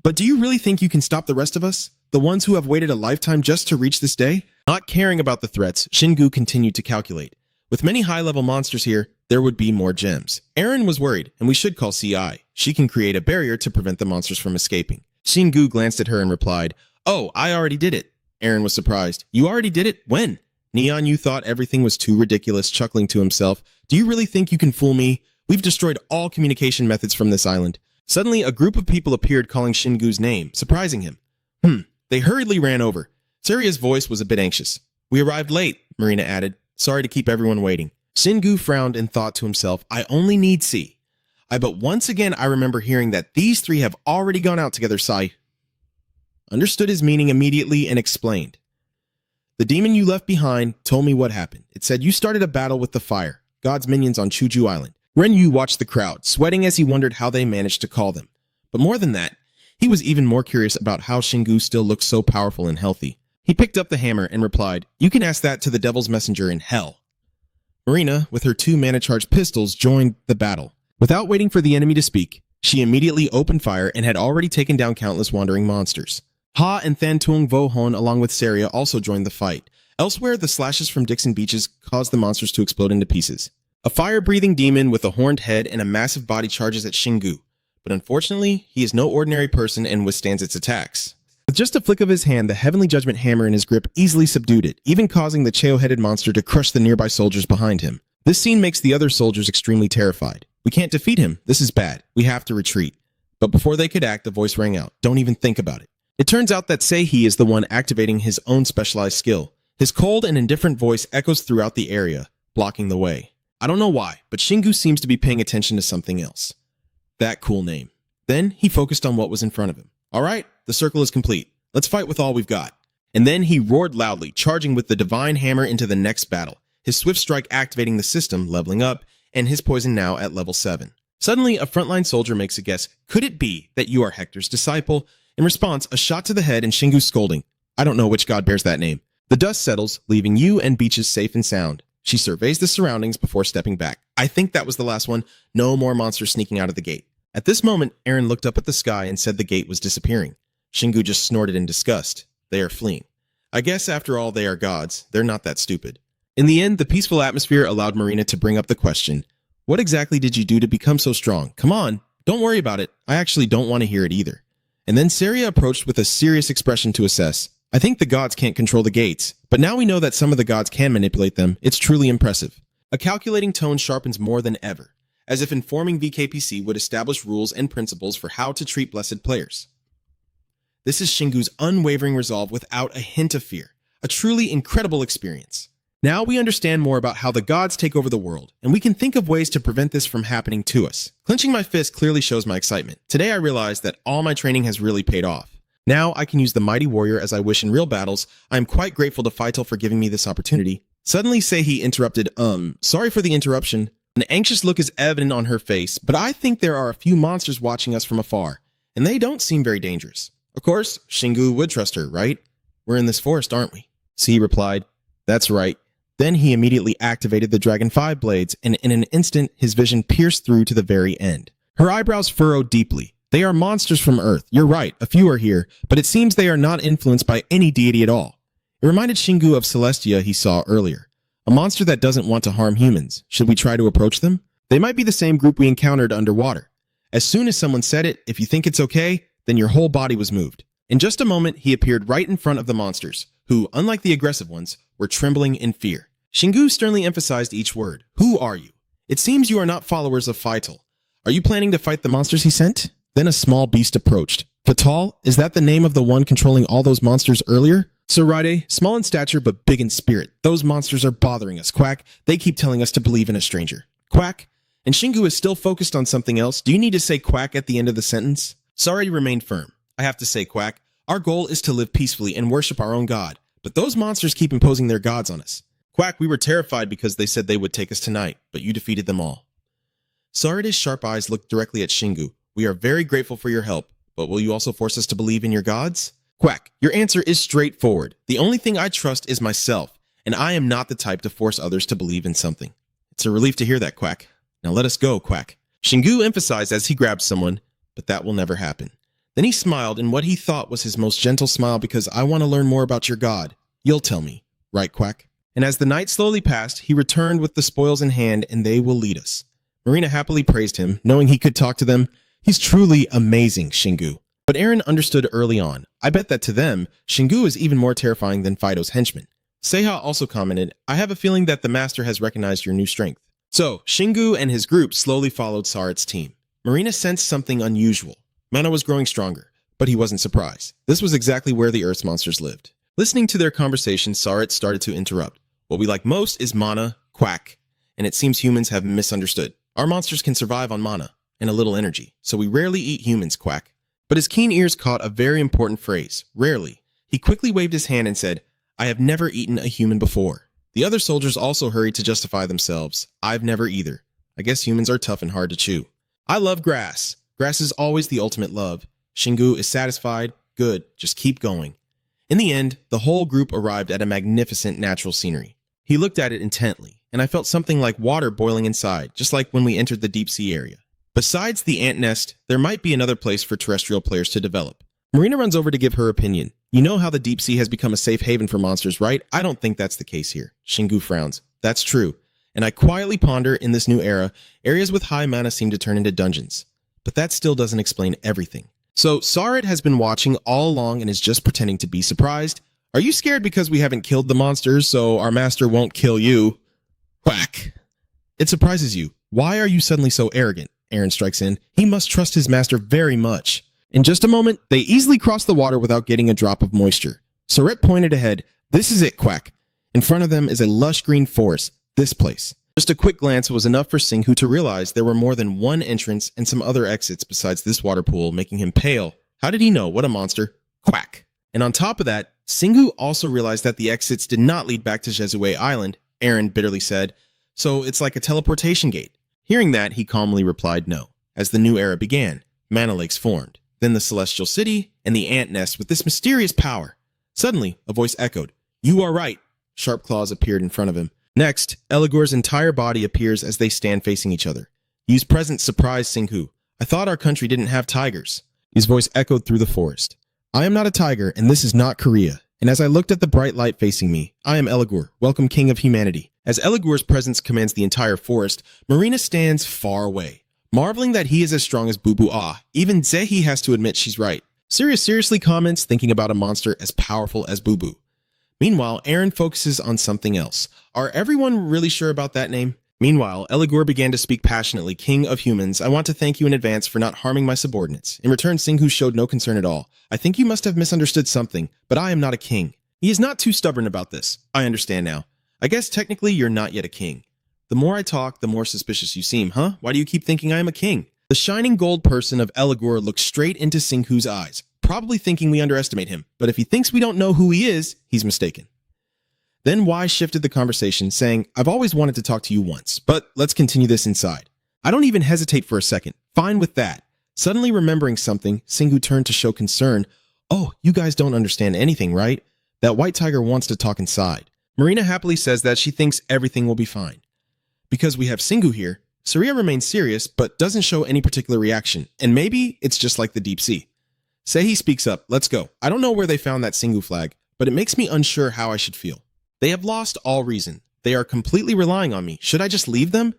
But do you really think you can stop the rest of us? The ones who have waited a lifetime just to reach this day? Not caring about the threats, Shingu continued to calculate. With many high-level monsters here, there would be more gems. Eren was worried, and we should call CI. She can create a barrier to prevent the monsters from escaping. Shingu glanced at her and replied, Oh, I already did it. Eren was surprised. You already did it? When? Neon, you thought everything was too ridiculous, chuckling to himself. Do you really think you can fool me? We've destroyed all communication methods from this island. Suddenly, a group of people appeared calling Shingu's name, surprising him. They hurriedly ran over. Saria's voice was a bit anxious. We arrived late, Marina added. Sorry to keep everyone waiting. Shingu frowned and thought to himself, I only need C. But once again I remember hearing that these three have already gone out together, Sai. Understood his meaning immediately and explained. The demon you left behind told me what happened. It said you started a battle with the fire, God's minions on Chuju Island. Renyu watched the crowd, sweating as he wondered how they managed to call them. But more than that, He was even more curious about how Shingu still looked so powerful and healthy. He picked up the hammer and replied, "You can ask that to the devil's messenger in hell." Marina, with her 2 mana-charged pistols, joined the battle. Without waiting for the enemy to speak, she immediately opened fire and had already taken down countless wandering monsters. Ha and Thantung Vohon, along with Saria, also joined the fight. Elsewhere, the slashes from Dixon Beaches caused the monsters to explode into pieces. A fire-breathing demon with a horned head and a massive body charges at Shingu, but unfortunately, he is no ordinary person and withstands its attacks. With just a flick of his hand, the Heavenly Judgment hammer in his grip easily subdued it, even causing the Cheo-headed monster to crush the nearby soldiers behind him. This scene makes the other soldiers extremely terrified. "We can't defeat him. This is bad. We have to retreat." But before they could act, a voice rang out, "Don't even think about it." It turns out that Seihi is the one activating his own specialized skill. His cold and indifferent voice echoes throughout the area, blocking the way. I don't know why, but Shingu seems to be paying attention to something else. That cool name. Then he focused on what was in front of him. "All right, the circle is complete. Let's fight with all we've got." And then he roared loudly, charging with the divine hammer into the next battle, his swift strike activating the system, leveling up, and his poison now at level 7. Suddenly, a frontline soldier makes a guess. "Could it be that you are Hector's disciple?" In response, a shot to the head and Shingu scolding. "I don't know which god bears that name." The dust settles, leaving you and Beaches safe and sound. She surveys the surroundings before stepping back. "I think that was the last one. No more monsters sneaking out of the gate." At this moment, Aaron looked up at the sky and said the gate was disappearing. Shingu just snorted in disgust. They are fleeing. I guess after all, they are gods. They're not that stupid. In the end, the peaceful atmosphere allowed Marina to bring up the question, "What exactly did you do to become so strong? Come on, don't worry about it. I actually don't want to hear it either." And then Saria approached with a serious expression to assess. "I think the gods can't control the gates, but now we know that some of the gods can manipulate them. It's truly impressive." A calculating tone sharpens more than ever, as if informing VKPC would establish rules and principles for how to treat blessed players. This is Shingu's unwavering resolve without a hint of fear, a truly incredible experience. Now we understand more about how the gods take over the world, and we can think of ways to prevent this from happening to us. Clenching my fist clearly shows my excitement. Today I realized that all my training has really paid off. Now I can use the mighty warrior as I wish in real battles. I am quite grateful to Faitel for giving me this opportunity. Suddenly Seihi interrupted, sorry for the interruption. An anxious look is evident on her face, but I think there are a few monsters watching us from afar, and they don't seem very dangerous. Of course, Shingu would trust her, right? We're in this forest, aren't we? C replied, "That's right." Then he immediately activated the Dragon 5 blades, and in an instant, his vision pierced through to the very end. Her eyebrows furrowed deeply. "They are monsters from Earth. You're right, a few are here, but it seems they are not influenced by any deity at all." It reminded Shingu of Celestia he saw earlier. A monster that doesn't want to harm humans. Should we try to approach them? They might be the same group we encountered underwater. As soon as someone said it, "If you think it's okay," then your whole body was moved. In just a moment, he appeared right in front of the monsters, who, unlike the aggressive ones, were trembling in fear. Shingu sternly emphasized each word. "Who are you? It seems you are not followers of Faitel. Are you planning to fight the monsters he sent?" Then a small beast approached. "Fatal? Is that the name of the one controlling all those monsters earlier?" "Sorade, small in stature but big in spirit. Those monsters are bothering us, Quack. They keep telling us to believe in a stranger." "Quack?" And Shingu is still focused on something else. "Do you need to say Quack at the end of the sentence?" Sorade remained firm. "I have to say, Quack, our goal is to live peacefully and worship our own god, but those monsters keep imposing their gods on us. Quack, we were terrified because they said they would take us tonight, but you defeated them all." Sorade's sharp eyes looked directly at Shingu. "We are very grateful for your help, but will you also force us to believe in your gods?" "Quack, your answer is straightforward. The only thing I trust is myself, and I am not the type to force others to believe in something." "It's a relief to hear that, Quack. Now let us go, Quack." Shingu emphasized as he grabbed someone, "But that will never happen." Then he smiled in what he thought was his most gentle smile, "Because I want to learn more about your god. You'll tell me, right, Quack?" And as the night slowly passed, he returned with the spoils in hand, and they will lead us. Marina happily praised him, knowing he could talk to them. "He's truly amazing, Shingu." But Aaron understood early on. I bet that to them, Shingu is even more terrifying than Fido's henchman. Seiha also commented, "I have a feeling that the master has recognized your new strength." So, Shingu and his group slowly followed Sarit's team. Marina sensed something unusual. Mana was growing stronger, but he wasn't surprised. This was exactly where the Earth's monsters lived. Listening to their conversation, Sarit started to interrupt. "What we like most is mana, Quack, and it seems humans have misunderstood. Our monsters can survive on mana and a little energy, so we rarely eat humans, Quack." But his keen ears caught a very important phrase, rarely. He quickly waved his hand and said, "I have never eaten a human before." The other soldiers also hurried to justify themselves. "I've never either. I guess humans are tough and hard to chew." "I love grass. Grass is always the ultimate love. Shingu is satisfied. Good, just keep going. In the end, the whole group arrived at a magnificent natural scenery. He looked at it intently, and I felt something like water boiling inside, just like when we entered the deep sea area. Besides the ant nest, there might be another place for terrestrial players to develop. Marina runs over to give her opinion. You know how the deep sea has become a safe haven for monsters, right? I don't think that's the case here. Shingu frowns. That's true. And I quietly ponder, in this new era, areas with high mana seem to turn into dungeons. But that still doesn't explain everything. So Sarit has been watching all along and is just pretending to be surprised. Are you scared because we haven't killed the monsters, so our master won't kill you? Quack. It surprises you. Why are you suddenly so arrogant? Aaron strikes in. He must trust his master very much. In just a moment, they easily cross the water without getting a drop of moisture. Saret pointed ahead. This is it, Quack. In front of them is a lush green forest. This place. Just a quick glance was enough for Singhu to realize there were more than one entrance and some other exits besides this water pool, making him pale. How did he know? What a monster. Quack. And on top of that, Singhu also realized that the exits did not lead back to Jezue Island, Aaron bitterly said. So it's like a teleportation gate. Hearing that, he calmly replied no. As the new era began, mana lakes formed, then the celestial city, and the ant nest with this mysterious power. Suddenly, a voice echoed, "You are right." Sharp claws appeared in front of him. Next, Eligor's entire body appears as they stand facing each other. Yu's presence surprised Singhu. I thought our country didn't have tigers. His voice echoed through the forest. I am not a tiger, and this is not Korea. And as I looked at the bright light facing me, I am Eligor, welcome king of humanity. As Eligor's presence commands the entire forest, Marina stands far away, marveling that he is as strong as Bubu Ah. Even Zehi has to admit she's right. Sirius seriously comments, thinking about a monster as powerful as Bubu. Meanwhile, Aaron focuses on something else. Are everyone really sure about that name? Meanwhile, Eligor began to speak passionately. King of humans, I want to thank you in advance for not harming my subordinates. In return, Singhu showed no concern at all. I think you must have misunderstood something, but I am not a king. He is not too stubborn about this. I understand now. I guess technically you're not yet a king. The more I talk, the more suspicious you seem, huh? Why do you keep thinking I am a king? The shining gold person of Eligor looked straight into Singhu's eyes, probably thinking we underestimate him. But if he thinks we don't know who he is, he's mistaken. Then Y shifted the conversation, saying, I've always wanted to talk to you once, but let's continue this inside. I don't even hesitate for a second. Fine with that. Suddenly remembering something, Singhu turned to show concern. Oh, you guys don't understand anything, right? That white tiger wants to talk inside. Marina happily says that she thinks everything will be fine. Because we have Singhu here, Surya remains serious but doesn't show any particular reaction, and maybe it's just like the deep sea. Sehi speaks up, let's go. I don't know where they found that Singhu flag, but it makes me unsure how I should feel. They have lost all reason. They are completely relying on me. Should I just leave them?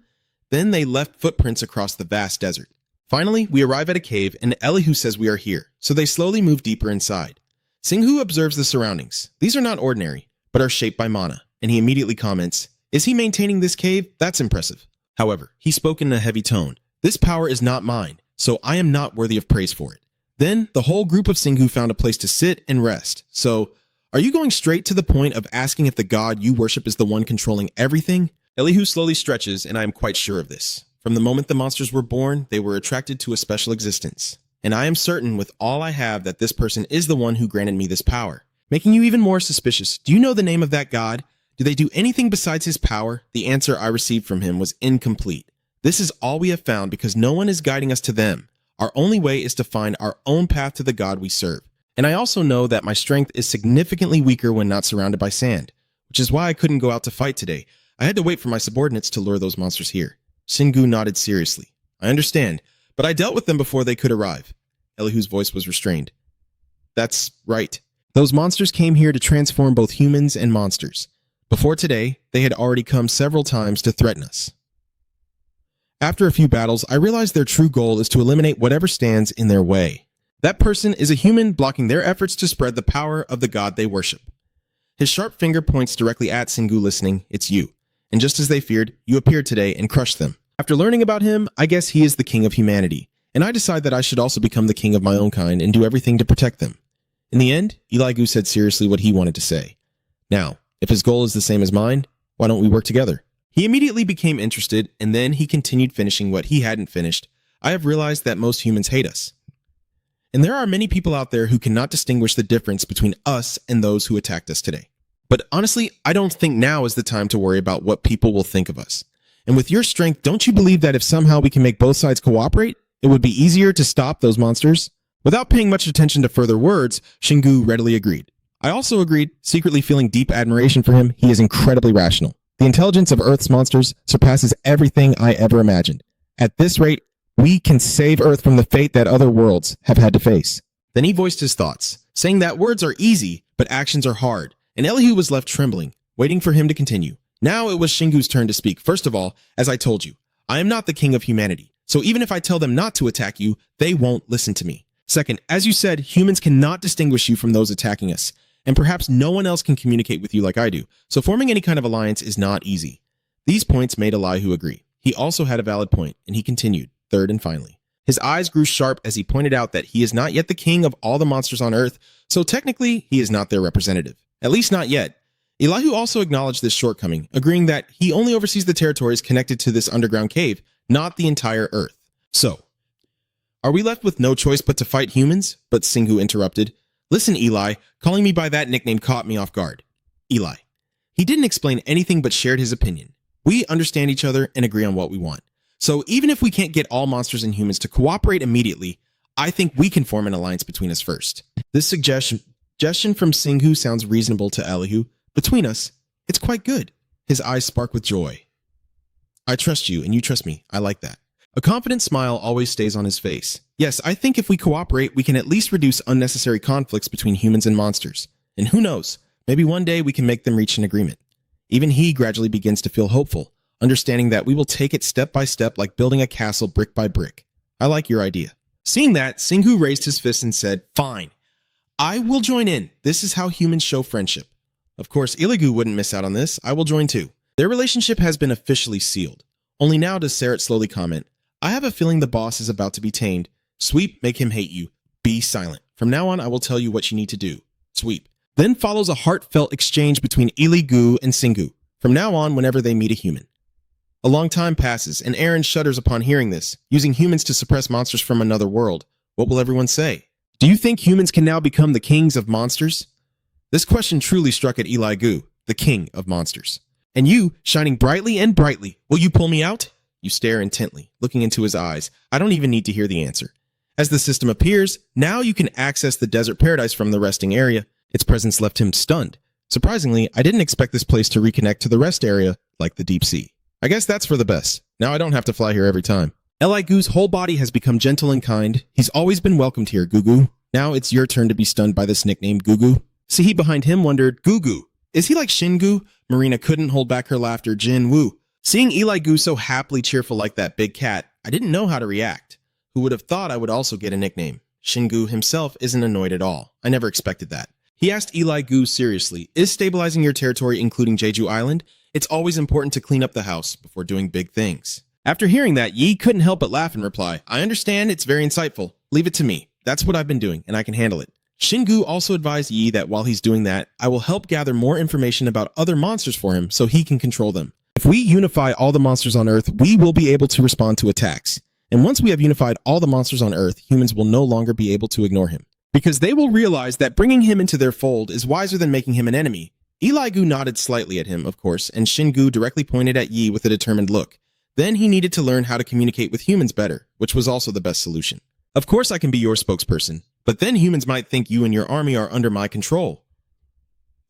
Then they left footprints across the vast desert. Finally, we arrive at a cave and Elihu says we are here, so they slowly move deeper inside. Singhu observes the surroundings. These are not ordinary, but are shaped by mana, and he immediately comments, is he maintaining this cave? That's impressive. However, he spoke in a heavy tone. This power is not mine, so I am not worthy of praise for it. Then, the whole group of Singhu found a place to sit and rest, so are you going straight to the point of asking if the god you worship is the one controlling everything? Elihu slowly stretches, and I am quite sure of this. From the moment the monsters were born, they were attracted to a special existence. And I am certain with all I have that this person is the one who granted me this power. Making you even more suspicious, do you know the name of that god? Do they do anything besides his power? The answer I received from him was incomplete. This is all we have found because no one is guiding us to them. Our only way is to find our own path to the god we serve. And I also know that my strength is significantly weaker when not surrounded by sand, which is why I couldn't go out to fight today. I had to wait for my subordinates to lure those monsters here. Singhu nodded seriously. I understand, but I dealt with them before they could arrive. Elihu's voice was restrained. That's right. Those monsters came here to transform both humans and monsters. Before today, they had already come several times to threaten us. After a few battles, I realized their true goal is to eliminate whatever stands in their way. That person is a human blocking their efforts to spread the power of the god they worship. His sharp finger points directly at Singhu listening, it's you. And just as they feared, you appeared today and crushed them. After learning about him, I guess he is the king of humanity. And I decide that I should also become the king of my own kind and do everything to protect them. In the end, Elihu said seriously what he wanted to say. Now, if his goal is the same as mine, why don't we work together? He immediately became interested, and then he continued finishing what he hadn't finished. I have realized that most humans hate us. And there are many people out there who cannot distinguish the difference between us and those who attacked us today. But honestly, I don't think now is the time to worry about what people will think of us. And with your strength, don't you believe that if somehow we can make both sides cooperate, it would be easier to stop those monsters? Without paying much attention to further words, Shingu readily agreed. I also agreed, secretly feeling deep admiration for him. He is incredibly rational. The intelligence of Earth's monsters surpasses everything I ever imagined. At this rate, we can save Earth from the fate that other worlds have had to face. Then he voiced his thoughts, saying that words are easy, but actions are hard, and Elihu was left trembling, waiting for him to continue. Now it was Shingu's turn to speak. First of all, as I told you, I am not the king of humanity, so even if I tell them not to attack you, they won't listen to me. Second, as you said, humans cannot distinguish you from those attacking us, and perhaps no one else can communicate with you like I do, so forming any kind of alliance is not easy. These points made Elihu agree. He also had a valid point, and he continued, third and finally. His eyes grew sharp as he pointed out that he is not yet the king of all the monsters on Earth, so technically he is not their representative. At least not yet. Elihu also acknowledged this shortcoming, agreeing that he only oversees the territories connected to this underground cave, not the entire Earth. So, are we left with no choice but to fight humans? But Singhu interrupted. Listen, Eli, calling me by that nickname caught me off guard. Eli. He didn't explain anything but shared his opinion. We understand each other and agree on what we want. So even if we can't get all monsters and humans to cooperate immediately, I think we can form an alliance between us first. This suggestion from Singhu sounds reasonable to Elihu. Between us, it's quite good. His eyes spark with joy. I trust you and you trust me. I like that. A confident smile always stays on his face. Yes, I think if we cooperate, we can at least reduce unnecessary conflicts between humans and monsters. And who knows, maybe one day we can make them reach an agreement. Even he gradually begins to feel hopeful, understanding that we will take it step by step like building a castle brick by brick. I like your idea. Seeing that, Singhu raised his fist and said, Fine. I will join in. This is how humans show friendship. Of course, Iligu wouldn't miss out on this. I will join too. Their relationship has been officially sealed. Only now does Sarat slowly comment, I have a feeling the boss is about to be tamed. Sweep, make him hate you. Be silent. From now on, I will tell you what you need to do. Sweep. Then follows a heartfelt exchange between Iligu and Singhu. From now on, whenever they meet a human. A long time passes, and Aaron shudders upon hearing this. Using humans to suppress monsters from another world. What will everyone say? Do you think humans can now become the kings of monsters? This question truly struck at Iligu, the king of monsters. And you, shining brightly and brightly, will you pull me out? You stare intently, looking into his eyes. I don't even need to hear the answer. As the system appears, now you can access the desert paradise from the resting area. Its presence left him stunned. Surprisingly, I didn't expect this place to reconnect to the rest area like the deep sea. I guess that's for the best. Now I don't have to fly here every time. Eligu's whole body has become gentle and kind. He's always been welcomed here, Gugu. Now it's your turn to be stunned by this nickname, Gugu. Sihi behind him wondered, Gugu, is he like Shingu? Marina couldn't hold back her laughter. Jin Woo. Seeing Iligu so happily cheerful like that big cat, I didn't know how to react. Who would have thought I would also get a nickname? Shingu himself isn't annoyed at all. I never expected that. He asked Iligu seriously, is stabilizing your territory including Jeju Island? It's always important to clean up the house before doing big things. After hearing that, Yi couldn't help but laugh and reply, I understand, it's very insightful. Leave it to me. That's what I've been doing, and I can handle it. Shingu also advised Yi that while he's doing that, I will help gather more information about other monsters for him so he can control them. If we unify all the monsters on Earth, we will be able to respond to attacks. And once we have unified all the monsters on Earth, humans will no longer be able to ignore him. Because they will realize that bringing him into their fold is wiser than making him an enemy. Iligu nodded slightly at him, of course, and Shingu directly pointed at Yi with a determined look. Then he needed to learn how to communicate with humans better, which was also the best solution. Of course I can be your spokesperson, but then humans might think you and your army are under my control.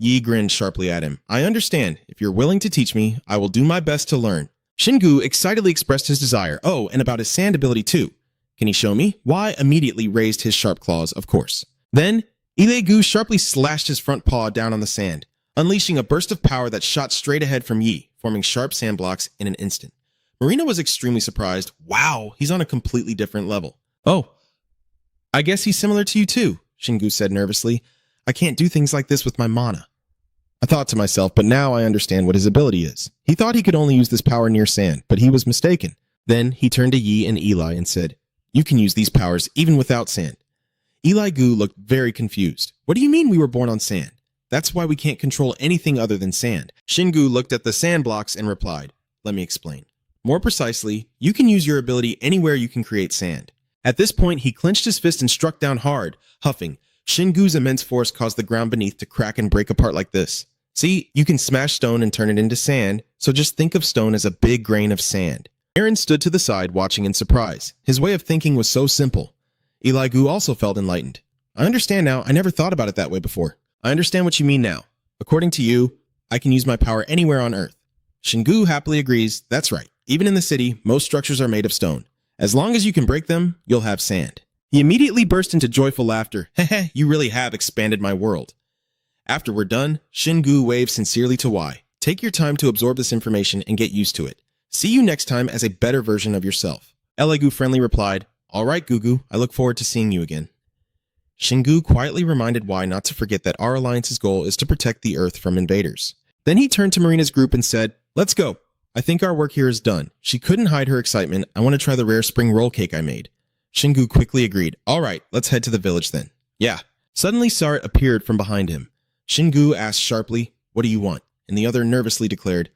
Yi grinned sharply at him. I understand. If you're willing to teach me, I will do my best to learn. Shingu excitedly expressed his desire. Oh, and about his sand ability too. Can he show me? Why immediately raised his sharp claws, of course. Then, Iligu sharply slashed his front paw down on the sand, unleashing a burst of power that shot straight ahead from Yi, forming sharp sand blocks in an instant. Marina was extremely surprised. Wow, he's on a completely different level. Oh, I guess he's similar to you too, Shingu said nervously. I can't do things like this with my mana. I thought to myself, but now I understand what his ability is. He thought he could only use this power near sand, but he was mistaken. Then he turned to Yi and Eli and said, you can use these powers even without sand. Iligu looked very confused. What do you mean we were born on sand? That's why we can't control anything other than sand. Shingu looked at the sand blocks and replied, let me explain. More precisely, you can use your ability anywhere you can create sand. At this point, he clenched his fist and struck down hard, huffing. Shingu's immense force caused the ground beneath to crack and break apart like this. See, you can smash stone and turn it into sand, so just think of stone as a big grain of sand. Aaron stood to the side watching in surprise. His way of thinking was so simple. Eli Gu also felt enlightened. I understand now. I never thought about it that way before. I understand what you mean now. According to you, I can use my power anywhere on Earth. Shingu happily agrees. That's right. Even in the city, most structures are made of stone. As long as you can break them, you'll have sand. He immediately burst into joyful laughter. Heh, you really have expanded my world. After we're done, Shingu waves sincerely to Y. Take your time to absorb this information and get used to it. See you next time as a better version of yourself. Eli Gu friendly replied, All right, Gugu, I look forward to seeing you again. Shingu quietly reminded Y not to forget that our alliance's goal is to protect the Earth from invaders. Then he turned to Marina's group and said, Let's go. I think our work here is done. She couldn't hide her excitement. I want to try the rare spring roll cake I made. Shingu quickly agreed. All right, let's head to the village then. Yeah. Suddenly Sarit appeared from behind him. Shingu asked sharply, What do you want? And the other nervously declared,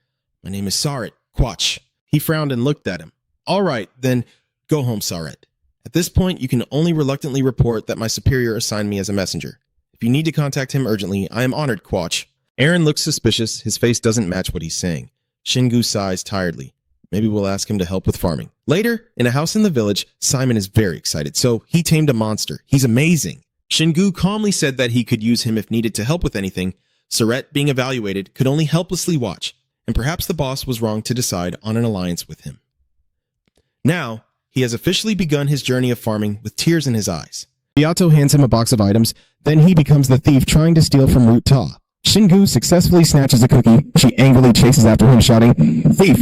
My name is Sarit, Quatch. He frowned and looked at him. All right, then go home, Sarit. At this point, you can only reluctantly report that my superior assigned me as a messenger. If you need to contact him urgently, I am honored, Quatch. Aaron looks suspicious. His face doesn't match what he's saying. Shingu sighs tiredly. Maybe we'll ask him to help with farming. Later, in a house in the village, Simon is very excited, so he tamed a monster. He's amazing. Shingu calmly said that he could use him if needed to help with anything. Saret, being evaluated, could only helplessly watch, and perhaps the boss was wrong to decide on an alliance with him. Now, he has officially begun his journey of farming with tears in his eyes. Beato hands him a box of items, then he becomes the thief trying to steal from Root Ta. Shingu successfully snatches a cookie. She angrily chases after him, shouting, Thief!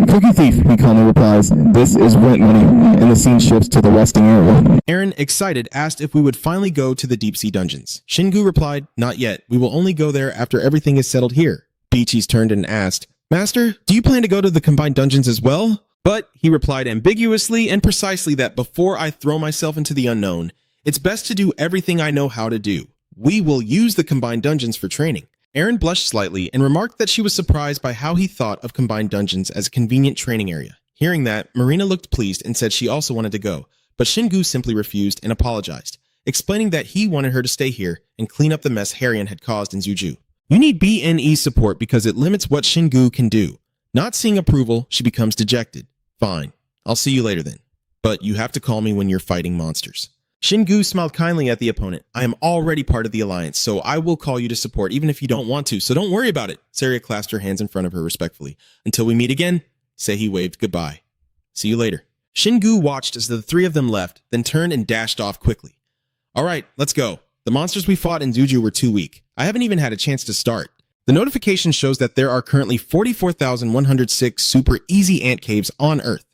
Cookie thief! He calmly replies, This is rent money, and the scene shifts to the resting area. Aaron, excited, asked if we would finally go to the deep-sea dungeons. Shingu replied, Not yet. We will only go there after everything is settled here. Beachies turned and asked, Master, do you plan to go to the combined dungeons as well? But he replied ambiguously and precisely that before I throw myself into the unknown, it's best to do everything I know how to do. We will use the combined dungeons for training. Aaron blushed slightly and remarked that she was surprised by how he thought of combined dungeons as a convenient training area. Hearing that, Marina looked pleased and said she also wanted to go, but Shingu simply refused and apologized, explaining that he wanted her to stay here and clean up the mess Harrion had caused in Zuju. You need BNE support because it limits what Shingu can do. Not seeing approval, she becomes dejected. Fine, I'll see you later then. But you have to call me when you're fighting monsters. Shingu smiled kindly at the opponent. I am already part of the alliance, so I will call you to support even if you don't want to, so don't worry about it. Saria clasped her hands in front of her respectfully. Until we meet again, Seihi waved goodbye. See you later. Shingu watched as the three of them left, then turned and dashed off quickly. All right, let's go. The monsters we fought in Zuju were too weak. I haven't even had a chance to start. The notification shows that there are currently 44,106 super easy ant caves on Earth.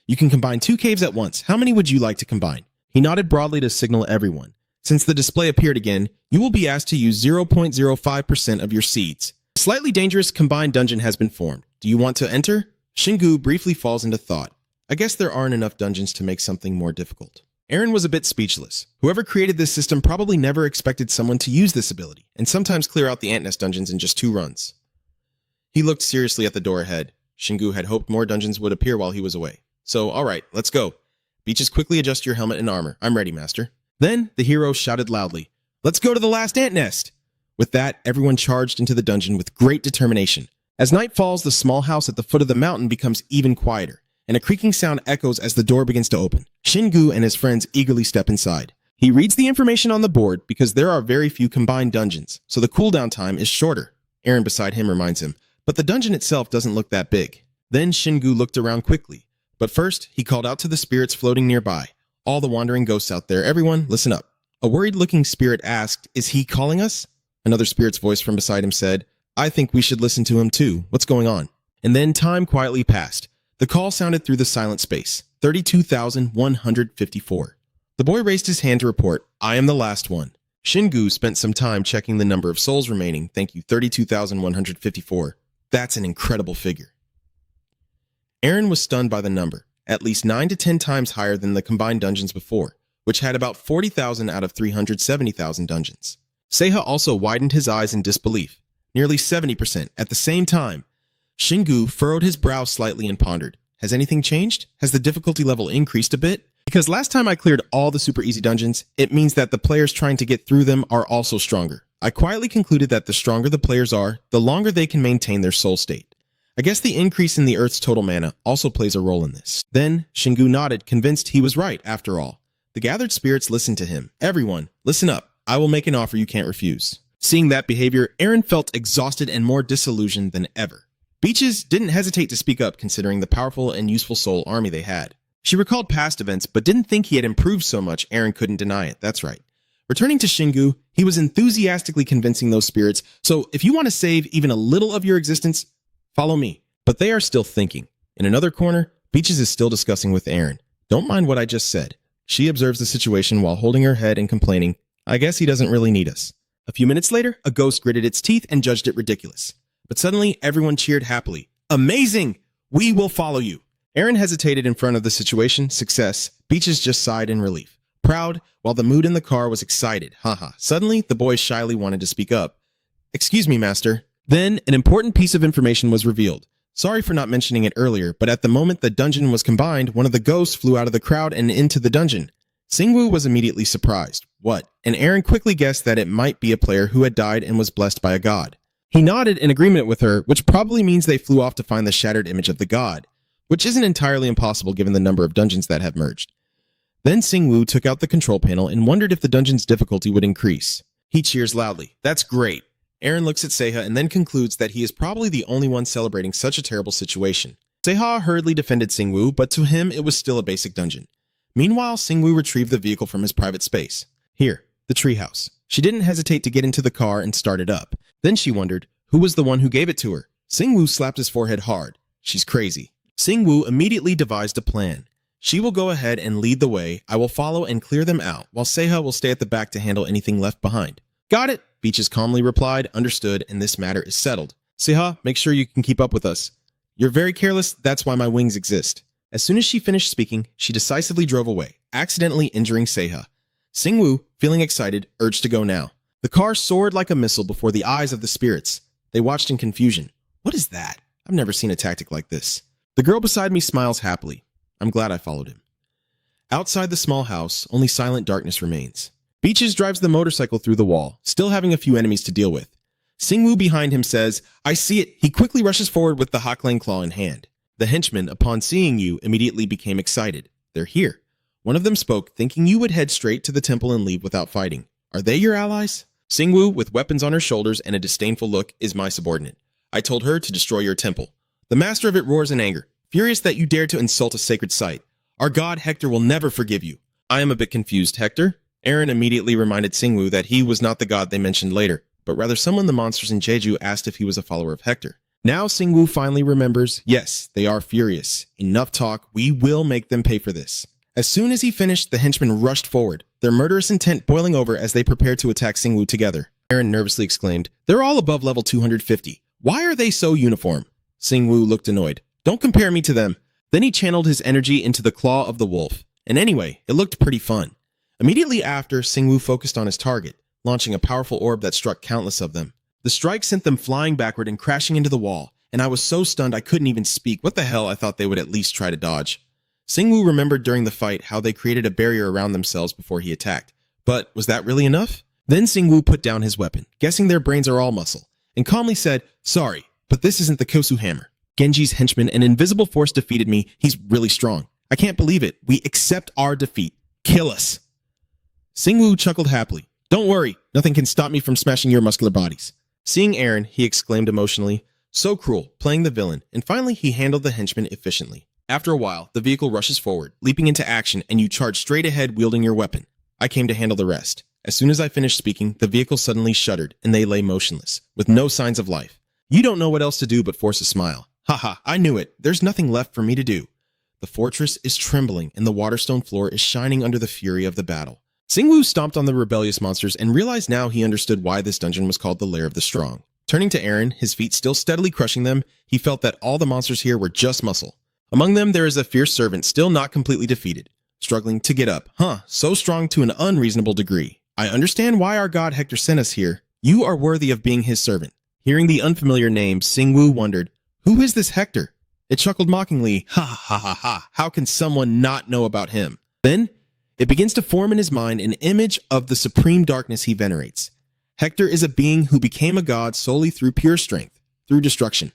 You can combine 2 caves at once. How many would you like to combine? He nodded broadly to signal everyone. Since the display appeared again, you will be asked to use 0.05% of your seeds. A slightly dangerous combined dungeon has been formed. Do you want to enter? Shingu briefly falls into thought. I guess there aren't enough dungeons to make something more difficult. Aaron was a bit speechless. Whoever created this system probably never expected someone to use this ability, and sometimes clear out the ant nest dungeons in just 2 runs. He looked seriously at the door ahead. Shingu had hoped more dungeons would appear while he was away. So, alright, let's go. Beaches, quickly adjust your helmet and armor. I'm ready, master. Then, the hero shouted loudly, Let's go to the last ant nest! With that, everyone charged into the dungeon with great determination. As night falls, the small house at the foot of the mountain becomes even quieter, and a creaking sound echoes as the door begins to open. Shingu and his friends eagerly step inside. He reads the information on the board because there are very few combined dungeons, so the cooldown time is shorter. Aaron beside him reminds him, but the dungeon itself doesn't look that big. Then Shingu looked around quickly. But first, he called out to the spirits floating nearby. All the wandering ghosts out there, everyone, listen up. A worried-looking spirit asked, Is he calling us? Another spirit's voice from beside him said, I think we should listen to him too. What's going on? And then time quietly passed. The call sounded through the silent space. 32,154. The boy raised his hand to report, I am the last one. Shingu spent some time checking the number of souls remaining. Thank you, 32,154. That's an incredible figure. Aaron was stunned by the number, at least 9 to 10 times higher than the combined dungeons before, which had about 40,000 out of 370,000 dungeons. Seiha also widened his eyes in disbelief, nearly 70%. At the same time, Shingu furrowed his brow slightly and pondered. Has anything changed? Has the difficulty level increased a bit? Because last time I cleared all the super easy dungeons, it means that the players trying to get through them are also stronger. I quietly concluded that the stronger the players are, the longer they can maintain their soul state. I guess the increase in the Earth's total mana also plays a role in this. Then, Shingu nodded, convinced he was right, after all. The gathered spirits listened to him. Everyone, listen up. I will make an offer you can't refuse. Seeing that behavior, Aaron felt exhausted and more disillusioned than ever. Beaches didn't hesitate to speak up considering the powerful and useful soul army they had. She recalled past events, but didn't think he had improved so much Aaron couldn't deny it. That's right. Returning to Shingu, he was enthusiastically convincing those spirits, so if you want to save even a little of your existence, follow me. But they are still thinking. In another corner, Beaches is still discussing with Aaron. Don't mind what I just said. She observes the situation while holding her head and complaining, I guess he doesn't really need us. A few minutes later, a ghost gritted its teeth and judged it ridiculous. But suddenly, everyone cheered happily. Amazing! We will follow you. Aaron hesitated in front of the situation. Success. Beaches just sighed in relief. Proud, while the mood in the car was excited. Haha. Suddenly, the boy shyly wanted to speak up. Excuse me, master. Then, an important piece of information was revealed. Sorry for not mentioning it earlier, but at the moment the dungeon was combined, one of the ghosts flew out of the crowd and into the dungeon. Singwoo was immediately surprised. What? And Aaron quickly guessed that it might be a player who had died and was blessed by a god. He nodded in agreement with her, which probably means they flew off to find the shattered image of the god, which isn't entirely impossible given the number of dungeons that have merged. Then Singwoo took out the control panel and wondered if the dungeon's difficulty would increase. He cheers loudly. That's great. Aaron looks at Seiha and then concludes that he is probably the only one celebrating such a terrible situation. Seiha hurriedly defended Singwoo, but to him it was still a basic dungeon. Meanwhile, Singwoo retrieved the vehicle from his private space. Here, the treehouse. She didn't hesitate to get into the car and start it up. Then she wondered, who was the one who gave it to her? Singwoo slapped his forehead hard. She's crazy. Singwoo immediately devised a plan. She will go ahead and lead the way, I will follow and clear them out, while Seiha will stay at the back to handle anything left behind. Got it, Beaches calmly replied, understood, and this matter is settled. Seiha, make sure you can keep up with us. You're very careless, that's why my wings exist. As soon as she finished speaking, she decisively drove away, accidentally injuring Seiha. Singwoo, feeling excited, urged to go now. The car soared like a missile before the eyes of the spirits. They watched in confusion. What is that? I've never seen a tactic like this. The girl beside me smiles happily. I'm glad I followed him. Outside the small house, only silent darkness remains. Beaches drives the motorcycle through the wall, still having a few enemies to deal with. Singwoo behind him says, I see it. He quickly rushes forward with the Haklang claw in hand. The henchmen, upon seeing you, immediately became excited. They're here. One of them spoke, thinking you would head straight to the temple and leave without fighting. Are they your allies? Singwoo, with weapons on her shoulders and a disdainful look, is my subordinate. I told her to destroy your temple. The master of it roars in anger, furious that you dared to insult a sacred site. Our god Hector will never forgive you. I am a bit confused, Hector. Aaron immediately reminded Singwoo that he was not the god they mentioned later, but rather someone the monsters in Jeju asked if he was a follower of Hector. Now Singwoo finally remembers, yes, they are furious. Enough talk, we will make them pay for this. As soon as he finished, the henchmen rushed forward, their murderous intent boiling over as they prepared to attack Singwoo together. Aaron nervously exclaimed, they're all above level 250. Why are they so uniform? Singwoo looked annoyed. Don't compare me to them. Then he channeled his energy into the claw of the wolf. And anyway, it looked pretty fun. Immediately after, Singwoo focused on his target, launching a powerful orb that struck countless of them. The strike sent them flying backward and crashing into the wall, and I was so stunned I couldn't even speak. What the hell, I thought they would at least try to dodge. Singwoo remembered during the fight how they created a barrier around themselves before he attacked. But was that really enough? Then Singwoo put down his weapon, guessing their brains are all muscle, and calmly said, sorry, but this isn't the Kosu hammer. Genji's henchman, an invisible force, defeated me. He's really strong. I can't believe it. We accept our defeat. Kill us. Singwoo chuckled happily. Don't worry, nothing can stop me from smashing your muscular bodies. Seeing Aaron, he exclaimed emotionally, so cruel, playing the villain, and finally he handled the henchman efficiently. After a while, the vehicle rushes forward, leaping into action, and you charge straight ahead wielding your weapon. I came to handle the rest. As soon as I finished speaking, the vehicle suddenly shuddered, and they lay motionless, with no signs of life. You don't know what else to do but force a smile. Haha, I knew it. There's nothing left for me to do. The fortress is trembling, and the waterstone floor is shining under the fury of the battle. Singwoo stomped on the rebellious monsters and realized now he understood why this dungeon was called the Lair of the Strong. Turning to Aaron, his feet still steadily crushing them, he felt that all the monsters here were just muscle. Among them, there is a fierce servant still not completely defeated, struggling to get up. So strong to an unreasonable degree. I understand why our god Hector sent us here. You are worthy of being his servant. Hearing the unfamiliar name, Singwoo wondered, who is this Hector? It chuckled mockingly, ha ha ha ha, how can someone not know about him? Then, it begins to form in his mind an image of the supreme darkness he venerates. Hector is a being who became a god solely through pure strength, through destruction.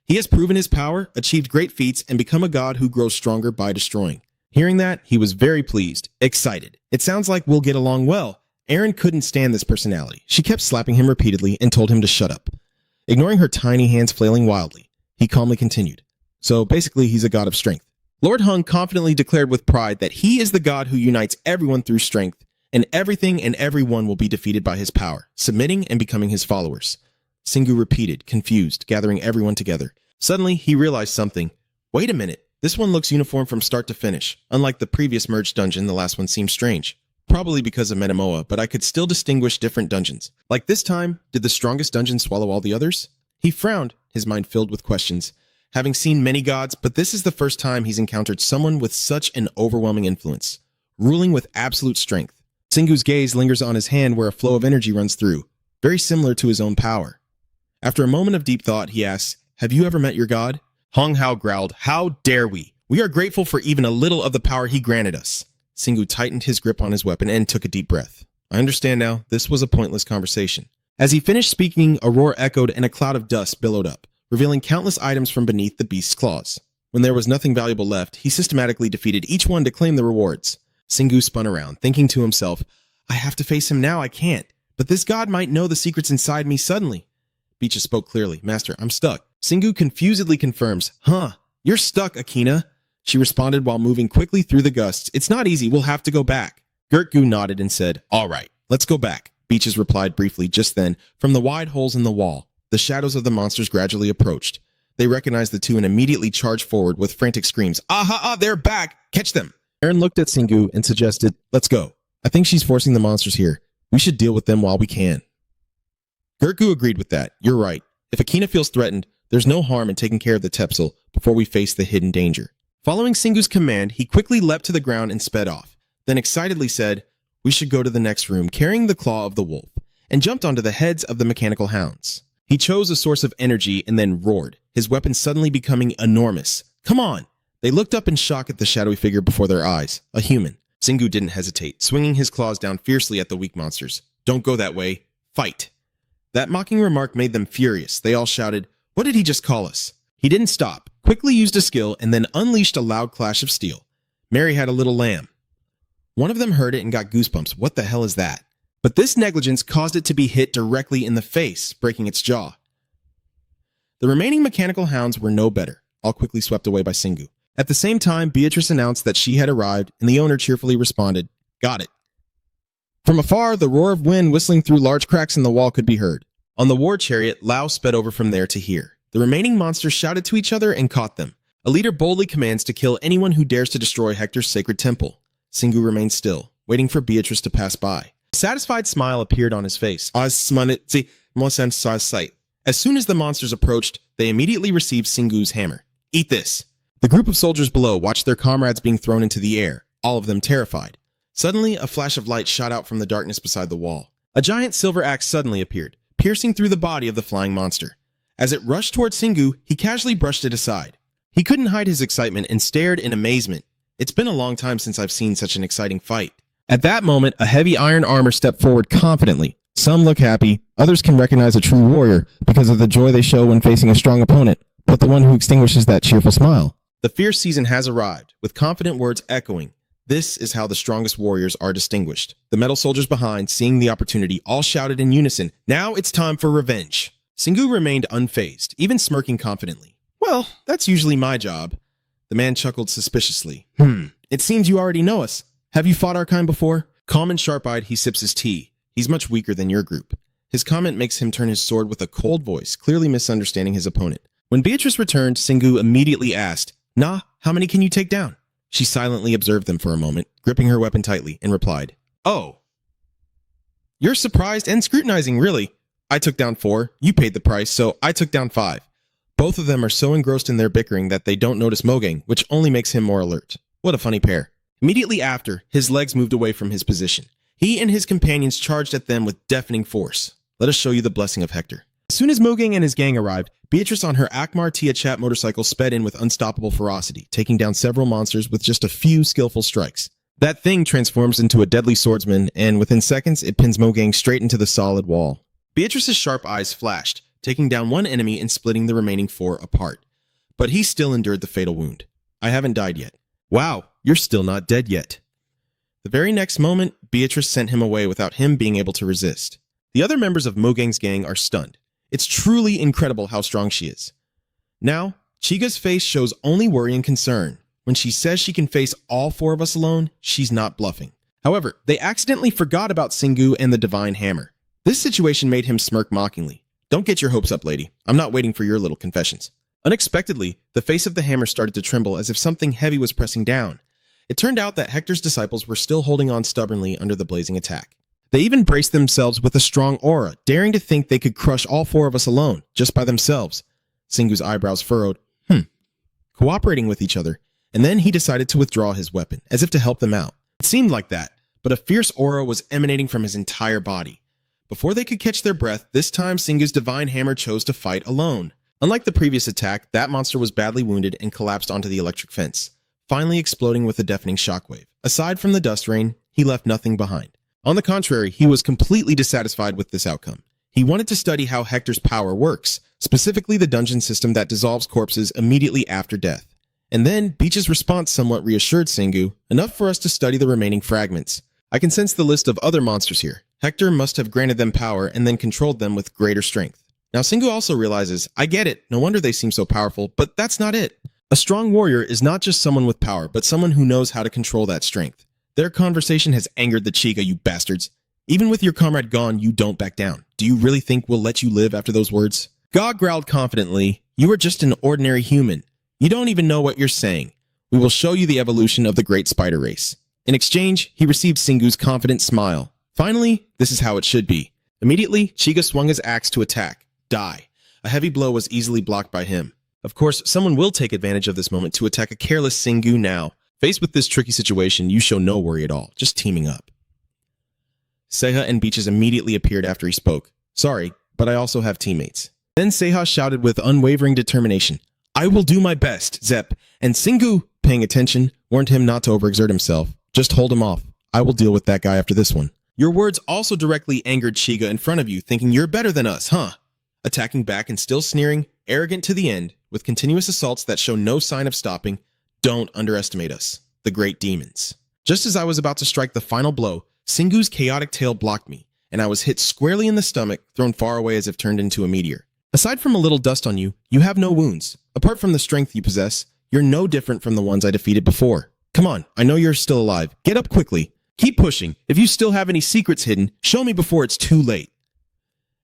He has proven his power, achieved great feats, and become a god who grows stronger by destroying. Hearing that, he was very pleased, excited. It sounds like we'll get along well. Erin couldn't stand this personality. She kept slapping him repeatedly and told him to shut up. Ignoring her tiny hands flailing wildly, he calmly continued. So basically, he's a god of strength. Lord Hung confidently declared with pride that he is the god who unites everyone through strength, and everything and everyone will be defeated by his power, submitting and becoming his followers. Singu repeated, confused, gathering everyone together. Suddenly, he realized something. Wait a minute, this one looks uniform from start to finish. Unlike the previous merged dungeon, the last one seemed strange. Probably because of Metamoa, but I could still distinguish different dungeons. Like this time, did the strongest dungeon swallow all the others? He frowned, his mind filled with questions. Having seen many gods, but this is the first time he's encountered someone with such an overwhelming influence, ruling with absolute strength. Singu's gaze lingers on his hand where a flow of energy runs through, very similar to his own power. After a moment of deep thought, he asks, "Have you ever met your god?" Hong Hao growled, "How dare we? We are grateful for even a little of the power he granted us." Singu tightened his grip on his weapon and took a deep breath. I understand now, this was a pointless conversation. As he finished speaking, a roar echoed and a cloud of dust billowed up, revealing countless items from beneath the beast's claws. When there was nothing valuable left, he systematically defeated each one to claim the rewards. Singu spun around, thinking to himself, I have to face him now, I can't. But this god might know the secrets inside me suddenly. Beaches spoke clearly. Master, I'm stuck. Singu confusedly confirms, Huh, you're stuck, Akina. She responded while moving quickly through the gusts. It's not easy, we'll have to go back. Gertgu nodded and said, All right, let's go back. Beaches replied briefly just then. From the wide holes in the wall, the shadows of the monsters gradually approached. They recognized the two and immediately charged forward with frantic screams. They're back! Catch them! Aaron looked at Singu and suggested, Let's go. I think she's forcing the monsters here. We should deal with them while we can. Gertgu agreed with that. You're right. If Akina feels threatened, there's no harm in taking care of the Tepsil before we face the hidden danger. Following Singu's command, he quickly leapt to the ground and sped off, then excitedly said, We should go to the next room, carrying the claw of the wolf, and jumped onto the heads of the mechanical hounds. He chose a source of energy and then roared, his weapon suddenly becoming enormous. Come on! They looked up in shock at the shadowy figure before their eyes, a human. Singu didn't hesitate, swinging his claws down fiercely at the weak monsters. Don't go that way. Fight! That mocking remark made them furious. They all shouted, What did he just call us? He didn't stop, quickly used a skill, and then unleashed a loud clash of steel. Mary had a little lamb. One of them heard it and got goosebumps. What the hell is that? But this negligence caused it to be hit directly in the face, breaking its jaw. The remaining mechanical hounds were no better, all quickly swept away by Singu. At the same time, Beatrice announced that she had arrived, and the owner cheerfully responded, Got it. From afar, the roar of wind whistling through large cracks in the wall could be heard. On the war chariot, Lao sped over from there to here. The remaining monsters shouted to each other and caught them. A leader boldly commands to kill anyone who dares to destroy Hector's sacred temple. Singu remained still, waiting for Beatrice to pass by. A satisfied smile appeared on his face. As soon as the monsters approached, they immediately received Singu's hammer. Eat this. The group of soldiers below watched their comrades being thrown into the air, all of them terrified. Suddenly, a flash of light shot out from the darkness beside the wall. A giant silver axe suddenly appeared, piercing through the body of the flying monster. As it rushed toward Singu, he casually brushed it aside. He couldn't hide his excitement and stared in amazement. It's been a long time since I've seen such an exciting fight. At that moment, a heavy iron armor stepped forward confidently. Some look happy, others can recognize a true warrior because of the joy they show when facing a strong opponent, but the one who extinguishes that cheerful smile. The fierce season has arrived, with confident words echoing. This is how the strongest warriors are distinguished. The metal soldiers behind, seeing the opportunity, all shouted in unison, Now it's time for revenge. Singu remained unfazed, even smirking confidently. Well, that's usually my job. The man chuckled suspiciously. It seems you already know us. Have you fought our kind before? Calm and sharp-eyed, he sips his tea. He's much weaker than your group. His comment makes him turn his sword with a cold voice, clearly misunderstanding his opponent. When Beatrice returned, Singu immediately asked, Nah, how many can you take down? She silently observed them for a moment, gripping her weapon tightly, and replied, Oh. You're surprised and scrutinizing, really. I took down 4, you paid the price, so I took down 5. Both of them are so engrossed in their bickering that they don't notice Mogang, which only makes him more alert. What a funny pair. Immediately after, his legs moved away from his position. He and his companions charged at them with deafening force. Let us show you the blessing of Hector. As soon as Mogang and his gang arrived, Beatrice on her Akmar Tia Chat motorcycle sped in with unstoppable ferocity, taking down several monsters with just a few skillful strikes. That thing transforms into a deadly swordsman, and within seconds, it pins Mogang straight into the solid wall. Beatrice's sharp eyes flashed, taking down one enemy and splitting the remaining 4 apart. But he still endured the fatal wound. I haven't died yet. Wow, you're still not dead yet. The very next moment, Beatrice sent him away without him being able to resist. The other members of Mogang's gang are stunned. It's truly incredible how strong she is. Now, Chiga's face shows only worry and concern. When she says she can face all 4 of us alone, she's not bluffing. However, they accidentally forgot about Singu and the Divine Hammer. This situation made him smirk mockingly. Don't get your hopes up, lady. I'm not waiting for your little confessions. Unexpectedly, the face of the hammer started to tremble as if something heavy was pressing down. It turned out that Hector's disciples were still holding on stubbornly under the blazing attack. They even braced themselves with a strong aura, daring to think they could crush all 4 of us alone, just by themselves. Singu's eyebrows furrowed. Cooperating with each other, and then he decided to withdraw his weapon, as if to help them out. It seemed like that, but a fierce aura was emanating from his entire body. Before they could catch their breath, this time Singu's divine hammer chose to fight alone. Unlike the previous attack, that monster was badly wounded and collapsed onto the electric fence, finally exploding with a deafening shockwave. Aside from the dust rain, he left nothing behind. On the contrary, he was completely dissatisfied with this outcome. He wanted to study how Hector's power works, specifically the dungeon system that dissolves corpses immediately after death. And then, Beach's response somewhat reassured Singu, enough for us to study the remaining fragments. I can sense the list of other monsters here. Hector must have granted them power and then controlled them with greater strength. Now Singu also realizes, I get it, no wonder they seem so powerful, but that's not it. A strong warrior is not just someone with power, but someone who knows how to control that strength. Their conversation has angered the Chica, you bastards. Even with your comrade gone, you don't back down. Do you really think we'll let you live after those words? God growled confidently, you are just an ordinary human. You don't even know what you're saying. We will show you the evolution of the great spider race. In exchange, he received Singu's confident smile. Finally, this is how it should be. Immediately, Chiga swung his axe to attack. Die. A heavy blow was easily blocked by him. Of course, someone will take advantage of this moment to attack a careless Singu now. Faced with this tricky situation, you show no worry at all, just teaming up. Seha and Beaches immediately appeared after he spoke. Sorry, but I also have teammates. Then Seha shouted with unwavering determination, I will do my best, Zep. And Singu, paying attention, warned him not to overexert himself. Just hold him off. I will deal with that guy after this one. Your words also directly angered Chiga in front of you, thinking you're better than us, huh? Attacking back and still sneering, arrogant to the end, with continuous assaults that show no sign of stopping. Don't underestimate us, the great demons. Just as I was about to strike the final blow, Singu's chaotic tail blocked me, and I was hit squarely in the stomach, thrown far away as if turned into a meteor. Aside from a little dust on you, you have no wounds. Apart from the strength you possess, you're no different from the ones I defeated before. Come on, I know you're still alive. Get up quickly. Keep pushing. If you still have any secrets hidden, show me before it's too late.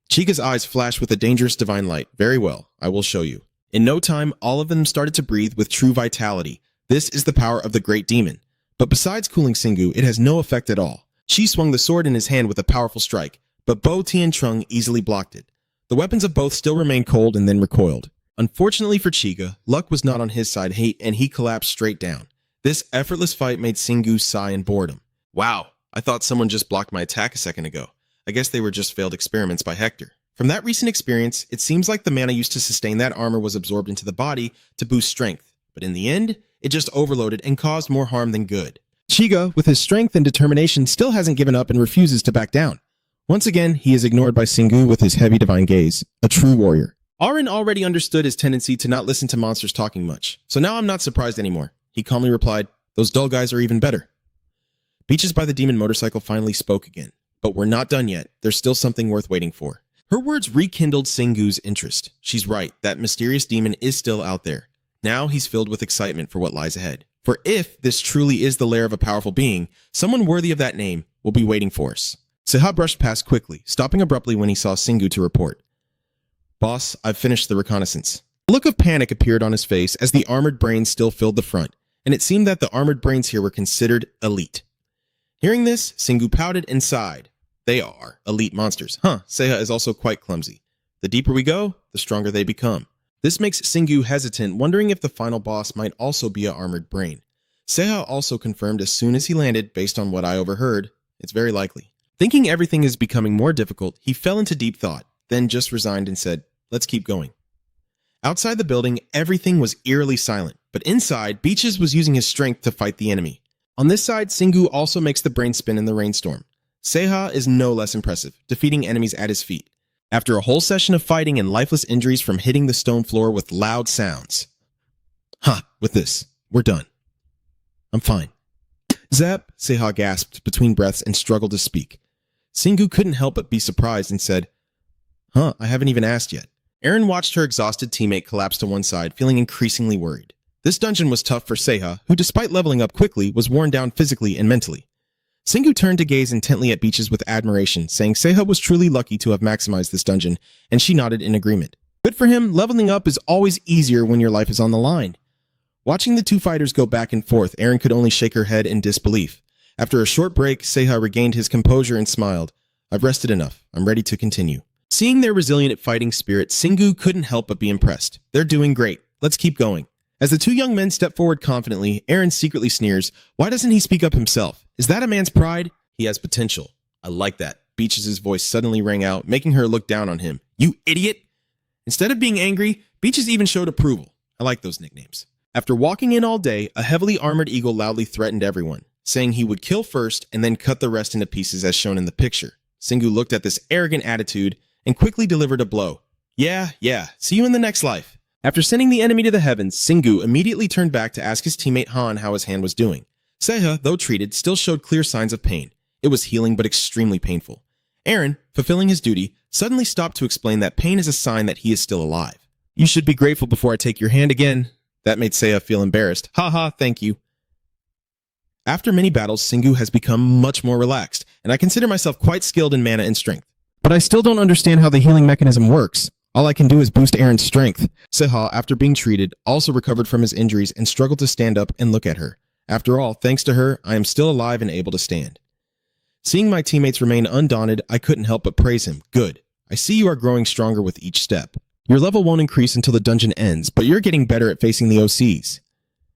Chica's eyes flashed with a dangerous divine light. Very well, I will show you. In no time, all of them started to breathe with true vitality. This is the power of the great demon. But besides cooling Singu, it has no effect at all. Chi swung the sword in his hand with a powerful strike, but Bo Tiancheng easily blocked it. The weapons of both still remained cold and then recoiled. Unfortunately for Chiga, luck was not on his side and he collapsed straight down. This effortless fight made Singu sigh in boredom. Wow, I thought someone just blocked my attack a second ago. I guess they were just failed experiments by Hector. From that recent experience, it seems like the mana used to sustain that armor was absorbed into the body to boost strength, but in the end, it just overloaded and caused more harm than good. Chiga, with his strength and determination, still hasn't given up and refuses to back down. Once again, he is ignored by Singu with his heavy divine gaze, a true warrior. Arin already understood his tendency to not listen to monsters talking much, so now I'm not surprised anymore. He calmly replied, those dull guys are even better. Beaches by the Demon motorcycle finally spoke again. But we're not done yet. There's still something worth waiting for. Her words rekindled Singu's interest. She's right, that mysterious demon is still out there. Now he's filled with excitement for what lies ahead. For if this truly is the lair of a powerful being, someone worthy of that name will be waiting for us. Seha brushed past quickly, stopping abruptly when he saw Singu to report. Boss, I've finished the reconnaissance. A look of panic appeared on his face as the armored brains still filled the front, and it seemed that the armored brains here were considered elite. Hearing this, Singu pouted and sighed. They are elite monsters. Seha is also quite clumsy. The deeper we go, the stronger they become. This makes Singu hesitant, wondering if the final boss might also be an armored brain. Seha also confirmed as soon as he landed, based on what I overheard, it's very likely. Thinking everything is becoming more difficult, he fell into deep thought, then just resigned and said, let's keep going. Outside the building, everything was eerily silent, but inside, Beaches was using his strength to fight the enemy. On this side, Singu also makes the brain spin in the rainstorm. Seha is no less impressive, defeating enemies at his feet. After a whole session of fighting and lifeless injuries from hitting the stone floor with loud sounds. With this, we're done. I'm fine. Zep, Seha gasped between breaths and struggled to speak. Singu couldn't help but be surprised and said, "Huh, I haven't even asked yet." Erin watched her exhausted teammate collapse to one side, feeling increasingly worried. This dungeon was tough for Seha, who despite leveling up quickly, was worn down physically and mentally. Singu turned to gaze intently at Beaches with admiration, saying Seha was truly lucky to have maximized this dungeon, and she nodded in agreement. Good for him, leveling up is always easier when your life is on the line. Watching the two fighters go back and forth, Erin could only shake her head in disbelief. After a short break, Seha regained his composure and smiled. "I've rested enough. I'm ready to continue." Seeing their resilient fighting spirit, Singu couldn't help but be impressed. "They're doing great. Let's keep going." As the two young men step forward confidently, Erin secretly sneers, "Why doesn't he speak up himself? Is that a man's pride? He has potential." "I like that." Beaches' voice suddenly rang out, making her look down on him. "You idiot!" Instead of being angry, Beaches even showed approval. I like those nicknames. After walking in all day, a heavily armored eagle loudly threatened everyone, saying he would kill first and then cut the rest into pieces as shown in the picture. Singu looked at this arrogant attitude and quickly delivered a blow. Yeah, see you in the next life." After sending the enemy to the heavens, Singu immediately turned back to ask his teammate Han how his hand was doing. Seha, though treated, still showed clear signs of pain. It was healing but extremely painful. Aaron, fulfilling his duty, suddenly stopped to explain that pain is a sign that he is still alive. "You should be grateful before I take your hand again." That made Seha feel embarrassed. "Haha, thank you." After many battles, Singu has become much more relaxed, and I consider myself quite skilled in mana and strength. But I still don't understand how the healing mechanism works. All I can do is boost Aaron's strength. Seha, after being treated, also recovered from his injuries and struggled to stand up and look at her. After all, thanks to her, I am still alive and able to stand. Seeing my teammates remain undaunted, I couldn't help but praise him. "Good. I see you are growing stronger with each step. Your level won't increase until the dungeon ends, but you're getting better at facing the OCs."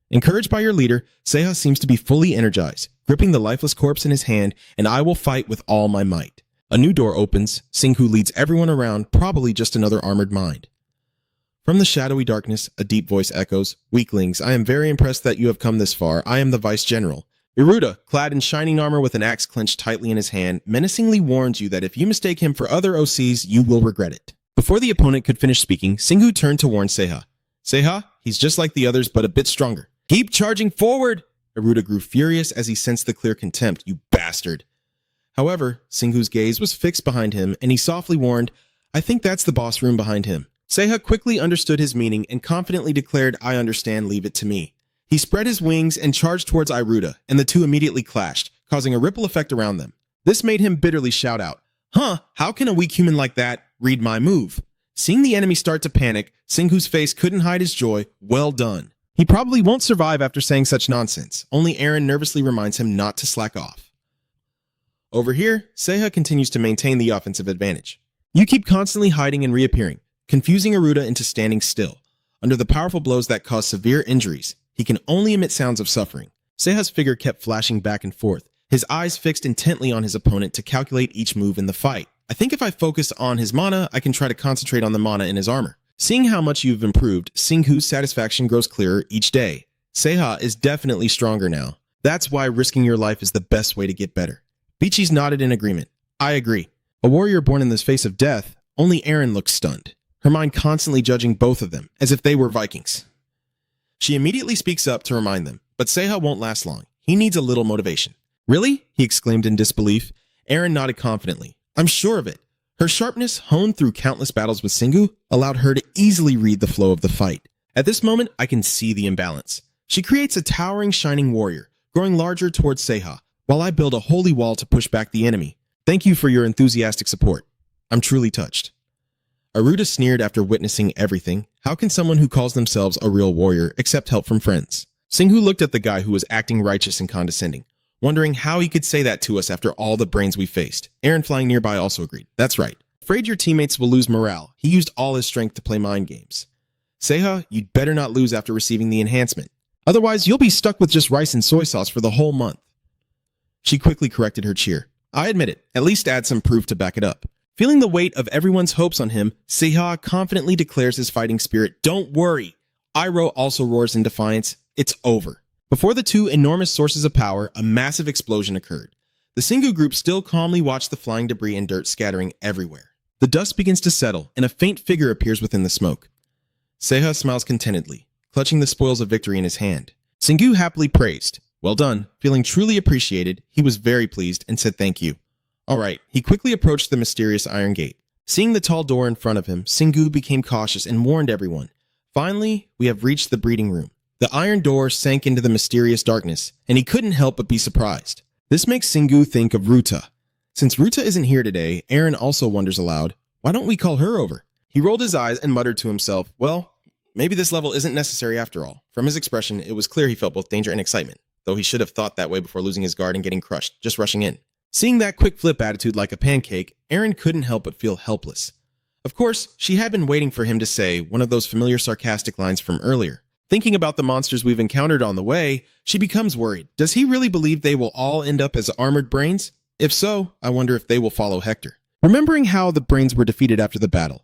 Encouraged by your leader, Seha seems to be fully energized, gripping the lifeless corpse in his hand, and I will fight with all my might. A new door opens. Singu leads everyone around, probably just another armored mind. From the shadowy darkness, a deep voice echoes, "Weaklings, I am very impressed that you have come this far. I am the Vice General." Iruta, clad in shining armor with an axe clenched tightly in his hand, menacingly warns you that if you mistake him for other OCs, you will regret it. Before the opponent could finish speaking, Singu turned to warn Seha. "Seha, he's just like the others, but a bit stronger. Keep charging forward!" Iruta grew furious as he sensed the clear contempt. "You bastard." However, Singu's gaze was fixed behind him, and he softly warned, "I think that's the boss room behind him." Seha quickly understood his meaning and confidently declared, "I understand, leave it to me." He spread his wings and charged towards Iruta, and the two immediately clashed, causing a ripple effect around them. This made him bitterly shout out, "Huh, how can a weak human like that read my move?" Seeing the enemy start to panic, Singu's face couldn't hide his joy. Well done. He probably won't survive after saying such nonsense. Only Aaron nervously reminds him not to slack off. Over here, Seha continues to maintain the offensive advantage. You keep constantly hiding and reappearing, confusing Iruta into standing still. Under the powerful blows that cause severe injuries, he can only emit sounds of suffering. Seha's figure kept flashing back and forth, his eyes fixed intently on his opponent to calculate each move in the fight. I think if I focus on his mana, I can try to concentrate on the mana in his armor. Seeing how much you've improved, Singu's satisfaction grows clearer each day. Seha is definitely stronger now. That's why risking your life is the best way to get better. Beaches nodded in agreement. I agree. A warrior born in the face of death, only Aaron looked stunned, her mind constantly judging both of them, as if they were Vikings. She immediately speaks up to remind them, but Seha won't last long. He needs a little motivation. Really? He exclaimed in disbelief. Aaron nodded confidently. I'm sure of it. Her sharpness, honed through countless battles with Singu, allowed her to easily read the flow of the fight. At this moment, I can see the imbalance. She creates a towering, shining warrior, growing larger towards Seha, while I build a holy wall to push back the enemy. Thank you for your enthusiastic support. I'm truly touched. Iruta sneered after witnessing everything. How can someone who calls themselves a real warrior accept help from friends? Singu looked at the guy who was acting righteous and condescending, wondering how he could say that to us after all the brains we faced. Aaron flying nearby also agreed. That's right. Afraid your teammates will lose morale. He used all his strength to play mind games. Seha, you'd better not lose after receiving the enhancement. Otherwise, you'll be stuck with just rice and soy sauce for the whole month. She quickly corrected her cheer. I admit it. At least add some proof to back it up. Feeling the weight of everyone's hopes on him, Seha confidently declares his fighting spirit. Don't worry. Iroh also roars in defiance. It's over. Before the two enormous sources of power, a massive explosion occurred. The Singu group still calmly watched the flying debris and dirt scattering everywhere. The dust begins to settle, and a faint figure appears within the smoke. Seha smiles contentedly, clutching the spoils of victory in his hand. Singu happily praised. Well done. Feeling truly appreciated, he was very pleased and said thank you. All right, he quickly approached the mysterious iron gate. Seeing the tall door in front of him, Singu became cautious and warned everyone. Finally, we have reached the breeding room. The iron door sank into the mysterious darkness, and he couldn't help but be surprised. This makes Singu think of Ruta. Since Ruta isn't here today, Aaron also wonders aloud, why don't we call her over? He rolled his eyes and muttered to himself, well, maybe this level isn't necessary after all. From his expression, it was clear he felt both danger and excitement, though he should have thought that way before losing his guard and getting crushed, just rushing in. Seeing that quick flip attitude like a pancake, Aaron couldn't help but feel helpless. Of course, she had been waiting for him to say one of those familiar sarcastic lines from earlier. Thinking about the monsters we've encountered on the way, she becomes worried. Does he really believe they will all end up as armored brains? If so, I wonder if they will follow Hector. Remembering how the brains were defeated after the battle,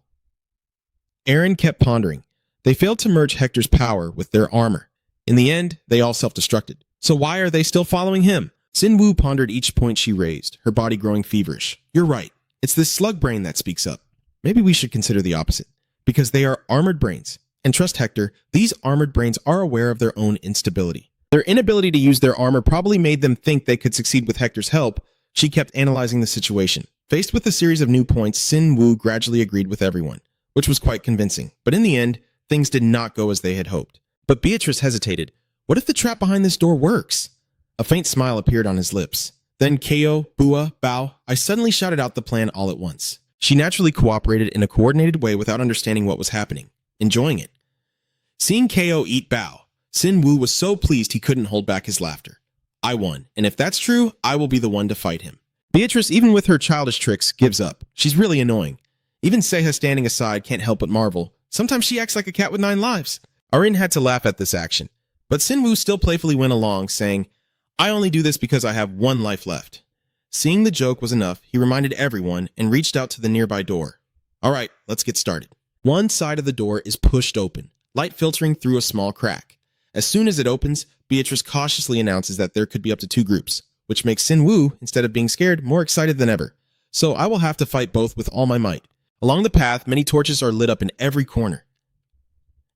Aaron kept pondering. They failed to merge Hector's power with their armor. In the end, they all self-destructed. So why are they still following him? Sinwu pondered each point she raised, her body growing feverish. You're right. It's this slug brain that speaks up. Maybe we should consider the opposite. Because they are armored brains. And trust Hector, these armored brains are aware of their own instability. Their inability to use their armor probably made them think they could succeed with Hector's help. She kept analyzing the situation. Faced with a series of new points, Sinwu gradually agreed with everyone, which was quite convincing. But in the end, things did not go as they had hoped. But Beatrice hesitated. What if the trap behind this door works? A faint smile appeared on his lips. Then Ko, Bua, Bao, I suddenly shouted out the plan all at once. She naturally cooperated in a coordinated way without understanding what was happening, enjoying it. Seeing Ko eat Bao, Sinwu was so pleased he couldn't hold back his laughter. I won, and if that's true, I will be the one to fight him. Beatrice, even with her childish tricks, gives up. She's really annoying. Even Seha standing aside can't help but marvel. Sometimes she acts like a cat with 9 lives. Arin had to laugh at this action, but Sinwu still playfully went along, saying, I only do this because I have 1 life left. Seeing the joke was enough, he reminded everyone and reached out to the nearby door. All right, let's get started. One side of the door is pushed open, light filtering through a small crack. As soon as it opens, Beatrice cautiously announces that there could be up to 2 groups, which makes Sinwu, instead of being scared, more excited than ever. So I will have to fight both with all my might. Along the path, many torches are lit up in every corner,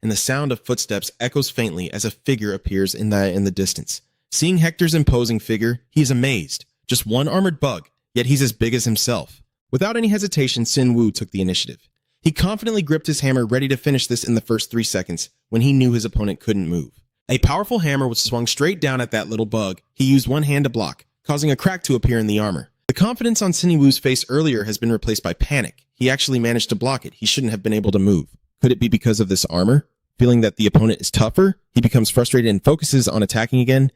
and the sound of footsteps echoes faintly as a figure appears in the distance. Seeing Hector's imposing figure, he is amazed. Just 1 armored bug, yet he's as big as himself. Without any hesitation, Sinwu took the initiative. He confidently gripped his hammer, ready to finish this in the first 3 seconds, when he knew his opponent couldn't move. A powerful hammer was swung straight down at that little bug. He used 1 hand to block, causing a crack to appear in the armor. The confidence on Sinwu's face earlier has been replaced by panic. He actually managed to block it. He shouldn't have been able to move. Could it be because of this armor? Feeling that the opponent is tougher, he becomes frustrated and focuses on attacking again.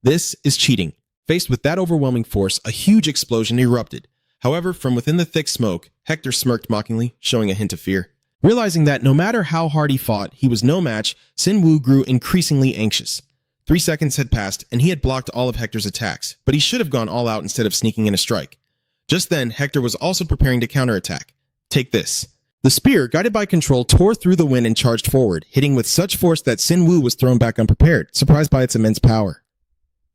This is cheating. Faced with that overwhelming force, a huge explosion erupted. However, from within the thick smoke, Hector smirked mockingly, showing a hint of fear. Realizing that no matter how hard he fought, he was no match, Sinwu grew increasingly anxious. 3 seconds had passed, and he had blocked all of Hector's attacks, but he should have gone all out instead of sneaking in a strike. Just then, Hector was also preparing to counterattack. Take this. The spear, guided by control, tore through the wind and charged forward, hitting with such force that Sinwu was thrown back unprepared, surprised by its immense power.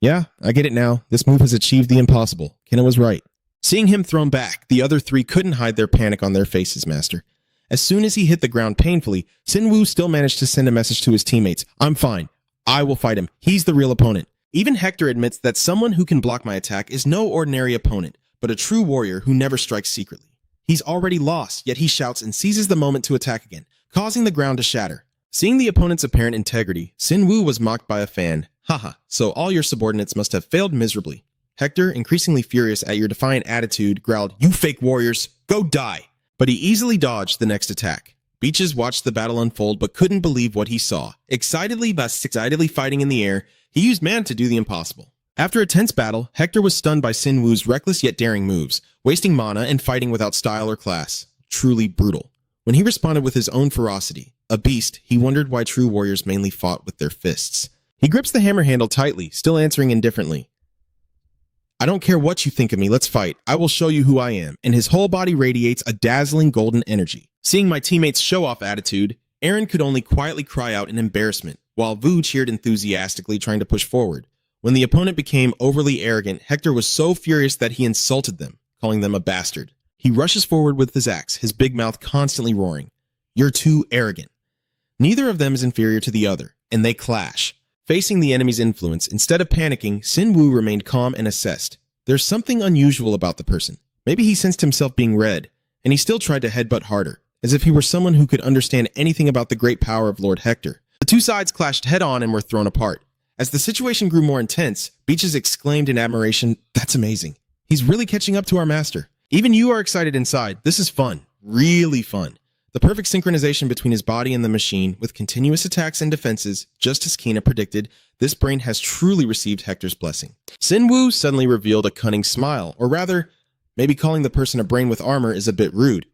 Yeah, I get it now. This move has achieved the impossible. Kenna was right. Seeing him thrown back, the other 3 couldn't hide their panic on their faces, Master. As soon as he hit the ground painfully, Sinwu still managed to send a message to his teammates. I'm fine. I will fight him. He's the real opponent. Even Hector admits that someone who can block my attack is no ordinary opponent, but a true warrior who never strikes secretly. He's already lost, yet he shouts and seizes the moment to attack again, causing the ground to shatter. Seeing the opponent's apparent integrity, Sinwu was mocked by a fan. Haha, so all your subordinates must have failed miserably. Hector, increasingly furious at your defiant attitude, growled, You fake warriors, go die! But he easily dodged the next attack. Beaches watched the battle unfold but couldn't believe what he saw. Excitedly fighting in the air, he used mana to do the impossible. After a tense battle, Hector was stunned by Sinwu's reckless yet daring moves, wasting mana and fighting without style or class. Truly brutal. When he responded with his own ferocity, a beast, he wondered why true warriors mainly fought with their fists. He grips the hammer handle tightly, still answering indifferently. I don't care what you think of me, let's fight. I will show you who I am. And his whole body radiates a dazzling golden energy. Seeing my teammates' show-off attitude, Aaron could only quietly cry out in embarrassment, while Vu cheered enthusiastically, trying to push forward. When the opponent became overly arrogant, Hector was so furious that he insulted them, calling them a bastard. He rushes forward with his axe, his big mouth constantly roaring. You're too arrogant. Neither of them is inferior to the other, and they clash. Facing the enemy's influence, instead of panicking, Sin Woo remained calm and assessed. There's something unusual about the person. Maybe he sensed himself being read, and he still tried to headbutt harder, as if he were someone who could understand anything about the great power of Lord Hector. The two sides clashed head-on and were thrown apart. As the situation grew more intense, Beaches exclaimed in admiration, "That's amazing. He's really catching up to our master." Even you are excited inside. This is fun. Really fun. The perfect synchronization between his body and the machine, with continuous attacks and defenses, just as Kina predicted, this brain has truly received Hector's blessing. Sin Woo suddenly revealed a cunning smile, or rather, maybe calling the person a brain with armor is a bit rude.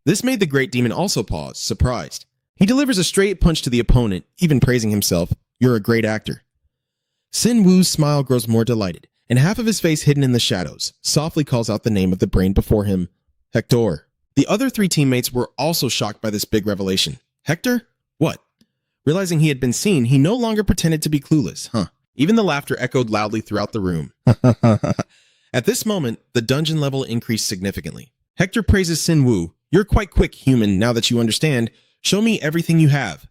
This made the great demon also pause, surprised. He delivers a straight punch to the opponent, even praising himself, "You're a great actor." Sin Woo's smile grows more delighted, and half of his face hidden in the shadows, softly calls out the name of the brain before him, Hector. The other three teammates were also shocked by this big revelation. Hector? What? Realizing he had been seen, he no longer pretended to be clueless, Even the laughter echoed loudly throughout the room. At this moment, the dungeon level increased significantly. Hector praises Sin Woo. "You're quite quick, human, now that you understand. Show me everything you have."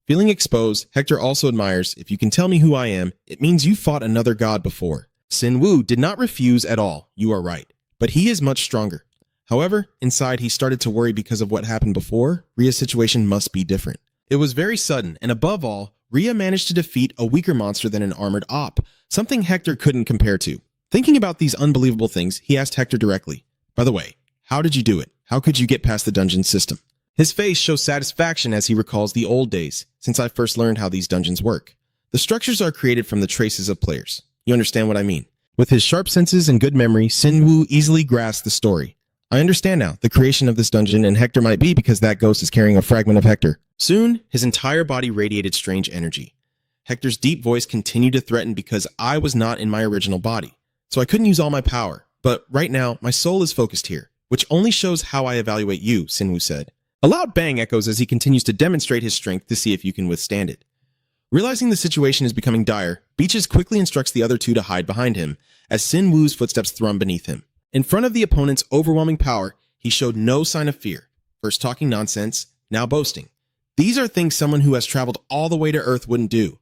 Feeling exposed, Hector also admires, "If you can tell me who I am, it means you fought another god before." Sin Woo did not refuse at all, "You are right. But he is much stronger." However, inside he started to worry because of what happened before. Ria's situation must be different. It was very sudden, and above all, Ria managed to defeat a weaker monster than an armored op, something Hector couldn't compare to. Thinking about these unbelievable things, he asked Hector directly, "By the way, how did you do it? How could you get past the dungeon system?" His face shows satisfaction as he recalls the old days, since I first learned how these dungeons work. The structures are created from the traces of players. You understand what I mean? With his sharp senses and good memory, Sin Woo easily grasped the story. I understand now the creation of this dungeon, and Hector might be because that ghost is carrying a fragment of Hector. Soon, his entire body radiated strange energy. Hector's deep voice continued to threaten because I was not in my original body, so I couldn't use all my power. But right now, my soul is focused here, which only shows how I evaluate you, Sin Woo said. A loud bang echoes as he continues to demonstrate his strength to see if you can withstand it. Realizing the situation is becoming dire, Beaches quickly instructs the other two to hide behind him, as Sin Woo's footsteps thrum beneath him. In front of the opponent's overwhelming power, he showed no sign of fear, first talking nonsense, now boasting. These are things someone who has traveled all the way to Earth wouldn't do.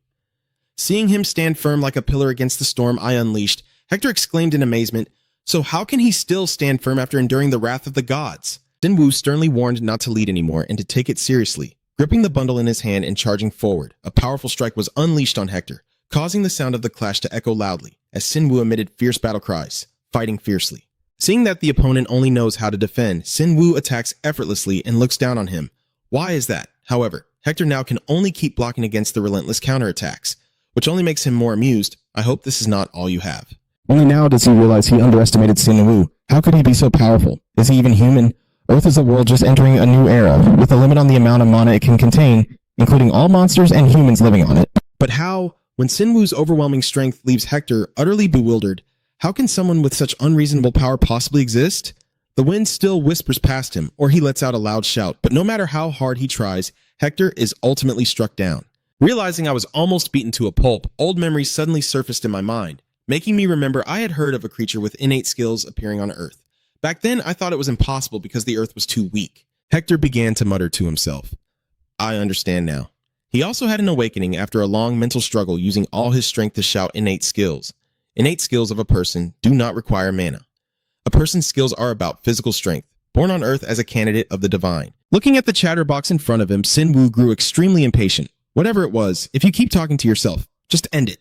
Seeing him stand firm like a pillar against the storm I unleashed, Hector exclaimed in amazement, "So how can he still stand firm after enduring the wrath of the gods?" Sin Woo sternly warned not to lead anymore and to take it seriously. Gripping the bundle in his hand and charging forward, a powerful strike was unleashed on Hector, causing the sound of the clash to echo loudly, as Sin Woo emitted fierce battle cries, fighting fiercely. Seeing that the opponent only knows how to defend, Sin Woo attacks effortlessly and looks down on him. Why is that? However, Hector now can only keep blocking against the relentless counterattacks, which only makes him more amused. I hope this is not all you have. Only now does he realize he underestimated Sin Woo. How could he be so powerful? Is he even human? Earth is a world just entering a new era, with a limit on the amount of mana it can contain, including all monsters and humans living on it. But how, when Sin Woo's overwhelming strength leaves Hector utterly bewildered, how can someone with such unreasonable power possibly exist? The wind still whispers past him, or he lets out a loud shout, but no matter how hard he tries, Hector is ultimately struck down. Realizing I was almost beaten to a pulp, old memories suddenly surfaced in my mind, making me remember I had heard of a creature with innate skills appearing on Earth. Back then, I thought it was impossible because the Earth was too weak. Hector began to mutter to himself. I understand now. He also had an awakening after a long mental struggle using all his strength to shout innate skills. Innate skills of a person do not require mana. A person's skills are about physical strength, born on Earth as a candidate of the divine. Looking at the chatterbox in front of him, Sin Woo grew extremely impatient. Whatever it was, if you keep talking to yourself, just end it.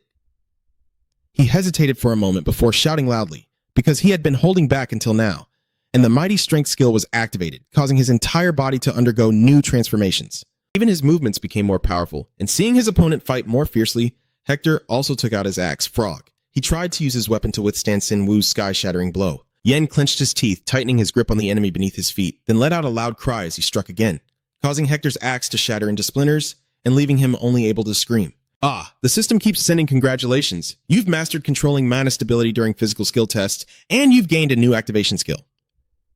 He hesitated for a moment before shouting loudly, because he had been holding back until now, and the mighty strength skill was activated, causing his entire body to undergo new transformations. Even his movements became more powerful, and seeing his opponent fight more fiercely, Hector also took out his axe, Frog. He tried to use his weapon to withstand Sin Woo's sky-shattering blow. Yen clenched his teeth, tightening his grip on the enemy beneath his feet, then let out a loud cry as he struck again, causing Hector's axe to shatter into splinters and leaving him only able to scream. Ah, the system keeps sending congratulations. You've mastered controlling mana stability during physical skill tests, and you've gained a new activation skill.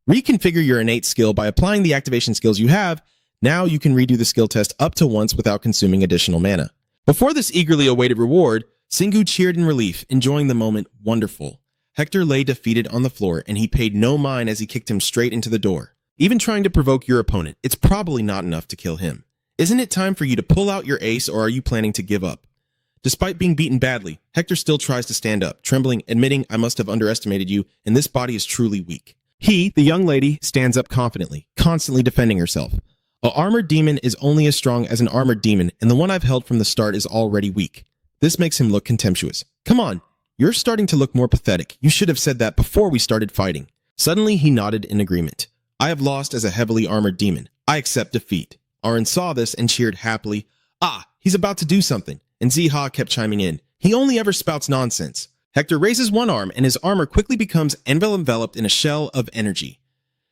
Reconfigure your innate skill by applying the activation skills you have. Now you can redo the skill test up to once without consuming additional mana. Before this eagerly awaited reward, Singu cheered in relief, enjoying the moment. Wonderful. Hector lay defeated on the floor, and he paid no mind as he kicked him straight into the door. Even trying to provoke your opponent, it's probably not enough to kill him. Isn't it time for you to pull out your ace, or are you planning to give up? Despite being beaten badly, Hector still tries to stand up, trembling, admitting, "I must have underestimated you, and this body is truly weak." He, the young lady, stands up confidently, constantly defending herself. An armored demon is only as strong as an armored demon, and the one I've held from the start is already weak. This makes him look contemptuous. "Come on, you're starting to look more pathetic. You should have said that before we started fighting." Suddenly, he nodded in agreement. "I have lost as a heavily armored demon. I accept defeat." Aaron saw this and cheered happily. "Ah, he's about to do something." And Ziha kept chiming in. "He only ever spouts nonsense." Hector raises one arm, and his armor quickly becomes enveloped in a shell of energy.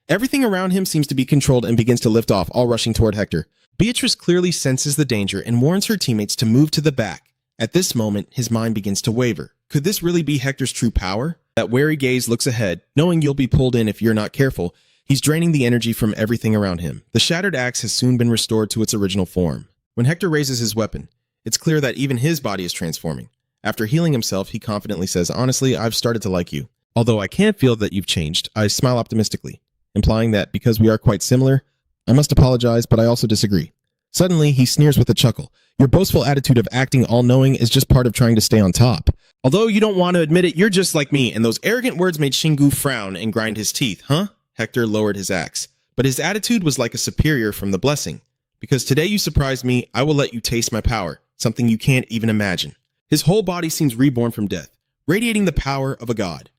Everything around him seems to be controlled and begins to lift off, all rushing toward Hector. Beatrice clearly senses the danger and warns her teammates to move to the back. At this moment, his mind begins to waver. Could this really be Hector's true power? That wary gaze looks ahead, knowing you'll be pulled in if you're not careful. He's draining the energy from everything around him. The shattered axe has soon been restored to its original form. When Hector raises his weapon, it's clear that even his body is transforming. After healing himself, he confidently says, "Honestly, I've started to like you. Although I can feel that you've changed." I smile optimistically, implying that because we are quite similar, I must apologize, but I also disagree. Suddenly, he sneers with a chuckle. "Your boastful attitude of acting all-knowing is just part of trying to stay on top. Although you don't want to admit it, you're just like me," and those arrogant words made Shingu frown and grind his teeth. "Huh?" Hector lowered his axe. But his attitude was like a superior from the blessing. "Because today you surprised me, I will let you taste my power, something you can't even imagine." His whole body seems reborn from death, radiating the power of a god.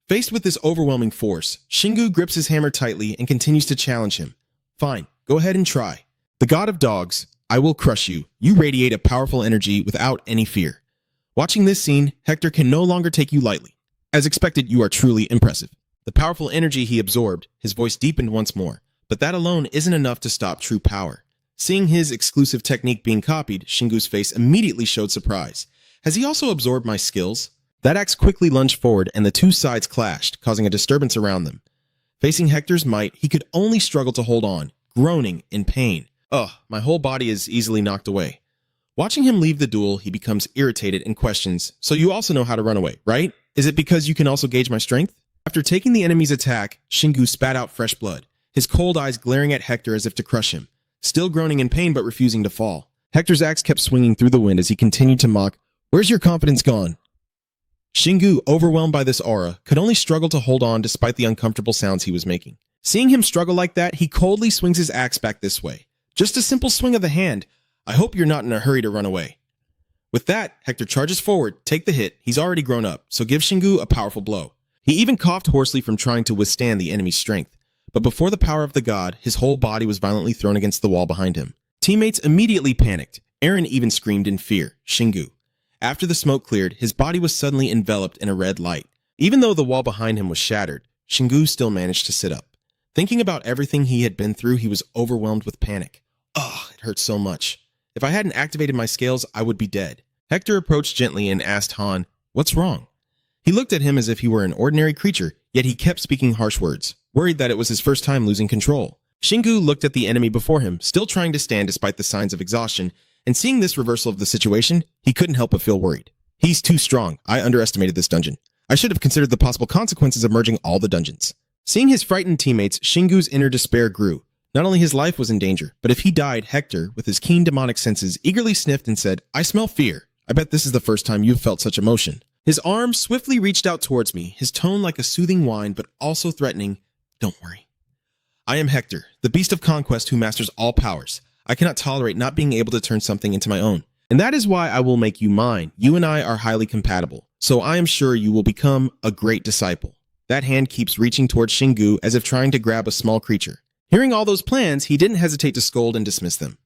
Faced with this overwhelming force, Shingu grips his hammer tightly and continues to challenge him. "Fine, go ahead and try. The god of dogs, I will crush you. You radiate a powerful energy without any fear." Watching this scene, Hector can no longer take you lightly. As expected, you are truly impressive. The powerful energy he absorbed, his voice deepened once more, but that alone isn't enough to stop true power. Seeing his exclusive technique being copied, Shingu's face immediately showed surprise. "Has he also absorbed my skills?" That axe quickly lunged forward and the two sides clashed, causing a disturbance around them. Facing Hector's might, he could only struggle to hold on, groaning in pain. "Ugh, my whole body is easily knocked away." Watching him leave the duel, he becomes irritated and questions, "So you also know how to run away, right? Is it because you can also gauge my strength?" After taking the enemy's attack, Shingu spat out fresh blood, his cold eyes glaring at Hector as if to crush him. Still groaning in pain but refusing to fall. Hector's axe kept swinging through the wind as he continued to mock, "Where's your confidence gone?" Shingu, overwhelmed by this aura, could only struggle to hold on despite the uncomfortable sounds he was making. Seeing him struggle like that, he coldly swings his axe back this way. "Just a simple swing of the hand. I hope you're not in a hurry to run away." With that, Hector charges forward, take the hit. He's already grown up, so give Shingu a powerful blow. He even coughed hoarsely from trying to withstand the enemy's strength. But before the power of the god, his whole body was violently thrown against the wall behind him. Teammates immediately panicked. Aaron even screamed in fear, "Shingu." After the smoke cleared, his body was suddenly enveloped in a red light. Even though the wall behind him was shattered, Shingu still managed to sit up. Thinking about everything he had been through, he was overwhelmed with panic. "Ugh, it hurt so much. If I hadn't activated my scales, I would be dead." Hector approached gently and asked Han, "What's wrong?" He looked at him as if he were an ordinary creature, yet he kept speaking harsh words, worried that it was his first time losing control. Shingu looked at the enemy before him, still trying to stand despite the signs of exhaustion, and seeing this reversal of the situation, he couldn't help but feel worried. "He's too strong. I underestimated this dungeon. I should have considered the possible consequences of merging all the dungeons." Seeing his frightened teammates, Shingu's inner despair grew. Not only his life was in danger, but if he died, Hector, with his keen demonic senses, eagerly sniffed and said, "I smell fear. I bet this is the first time you've felt such emotion." His arm swiftly reached out towards me, his tone like a soothing whine, but also threatening. "Don't worry. I am Hector, the beast of conquest who masters all powers. I cannot tolerate not being able to turn something into my own. And that is why I will make you mine. You and I are highly compatible, so I am sure you will become a great disciple." That hand keeps reaching towards Shingu as if trying to grab a small creature. Hearing all those plans, he didn't hesitate to scold and dismiss them.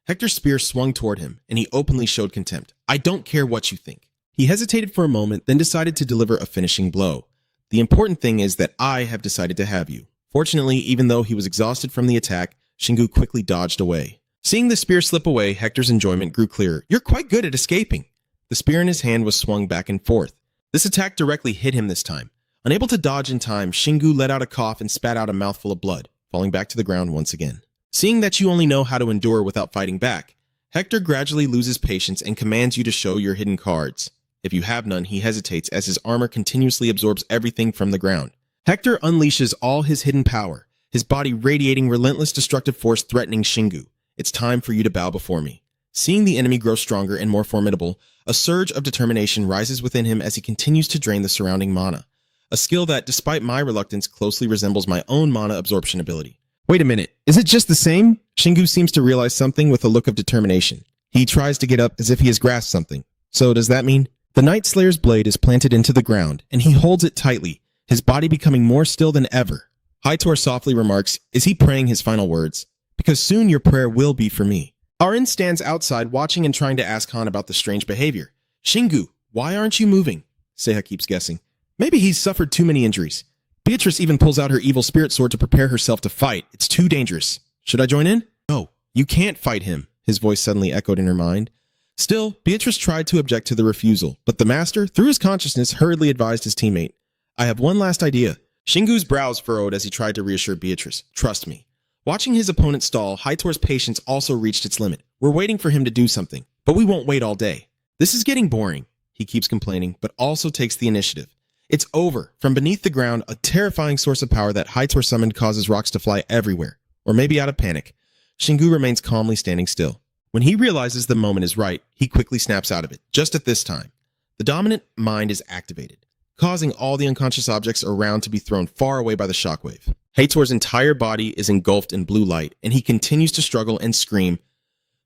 Hector's spear swung toward him, and he openly showed contempt. "I don't care what you think." He hesitated for a moment, then decided to deliver a finishing blow. "The important thing is that I have decided to have you." Fortunately, even though he was exhausted from the attack, Shingu quickly dodged away. Seeing the spear slip away, Hector's enjoyment grew clearer. "You're quite good at escaping." The spear in his hand was swung back and forth. This attack directly hit him this time. Unable to dodge in time, Shingu let out a cough and spat out a mouthful of blood, falling back to the ground once again. Seeing that you only know how to endure without fighting back, Hector gradually loses patience and commands you to show your hidden cards. If you have none, he hesitates as his armor continuously absorbs everything from the ground. Hector unleashes all his hidden power, his body radiating relentless destructive force threatening Shingu. "It's time for you to bow before me." Seeing the enemy grow stronger and more formidable, a surge of determination rises within him as he continues to drain the surrounding mana. A skill that, despite my reluctance, closely resembles my own mana absorption ability. Wait a minute, is it just the same? Shingu seems to realize something with a look of determination. He tries to get up as if he has grasped something. So does that mean? The Night Slayer's blade is planted into the ground, and he holds it tightly, his body becoming more still than ever. Hightor softly remarks, is he praying his final words? Because soon your prayer will be for me. Arin stands outside watching and trying to ask Han about the strange behavior. Shingu, why aren't you moving? Seiha keeps guessing. Maybe he's suffered too many injuries. Beatrice even pulls out her evil spirit sword to prepare herself to fight. It's too dangerous. Should I join in? No, you can't fight him, his voice suddenly echoed in her mind. Still, Beatrice tried to object to the refusal, but the master, through his consciousness, hurriedly advised his teammate. I have one last idea. Shingu's brows furrowed as he tried to reassure Beatrice. Trust me. Watching his opponent stall, Hightor's patience also reached its limit. We're waiting for him to do something, but we won't wait all day. This is getting boring, he keeps complaining, but also takes the initiative. It's over. From beneath the ground, a terrifying source of power that Hightor summoned causes rocks to fly everywhere. Or maybe out of panic. Shingu remains calmly standing still. When he realizes the moment is right, he quickly snaps out of it, just at this time. The dominant mind is activated, causing all the unconscious objects around to be thrown far away by the shockwave. Hator's entire body is engulfed in blue light, and he continues to struggle and scream,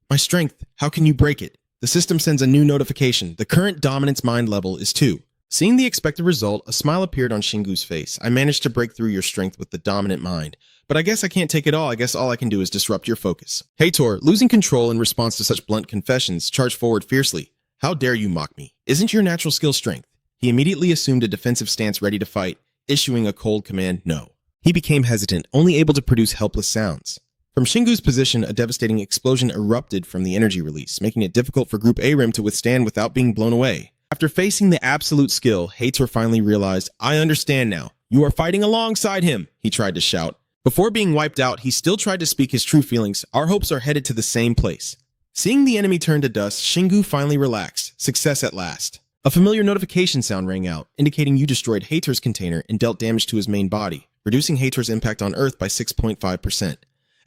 My strength, how can you break it? The system sends a new notification. The current dominance mind level is 2. Seeing the expected result, a smile appeared on Shingu's face. I managed to break through your strength with the dominant mind. But I guess I can't take it all. I guess all I can do is disrupt your focus. Hator, losing control in response to such blunt confessions, charged forward fiercely. How dare you mock me? Isn't your natural skill strength? He immediately assumed a defensive stance ready to fight, issuing a cold command, no. He became hesitant, only able to produce helpless sounds. From Shingu's position, a devastating explosion erupted from the energy release, making it difficult for Group A-Rim to withstand without being blown away. After facing the absolute skill, Hator finally realized, I understand now. You are fighting alongside him, he tried to shout. Before being wiped out, he still tried to speak his true feelings. Our hopes are headed to the same place. Seeing the enemy turn to dust, Shingu finally relaxed. Success at last. A familiar notification sound rang out, indicating you destroyed Hator's container and dealt damage to his main body, reducing Hator's impact on Earth by 6.5%.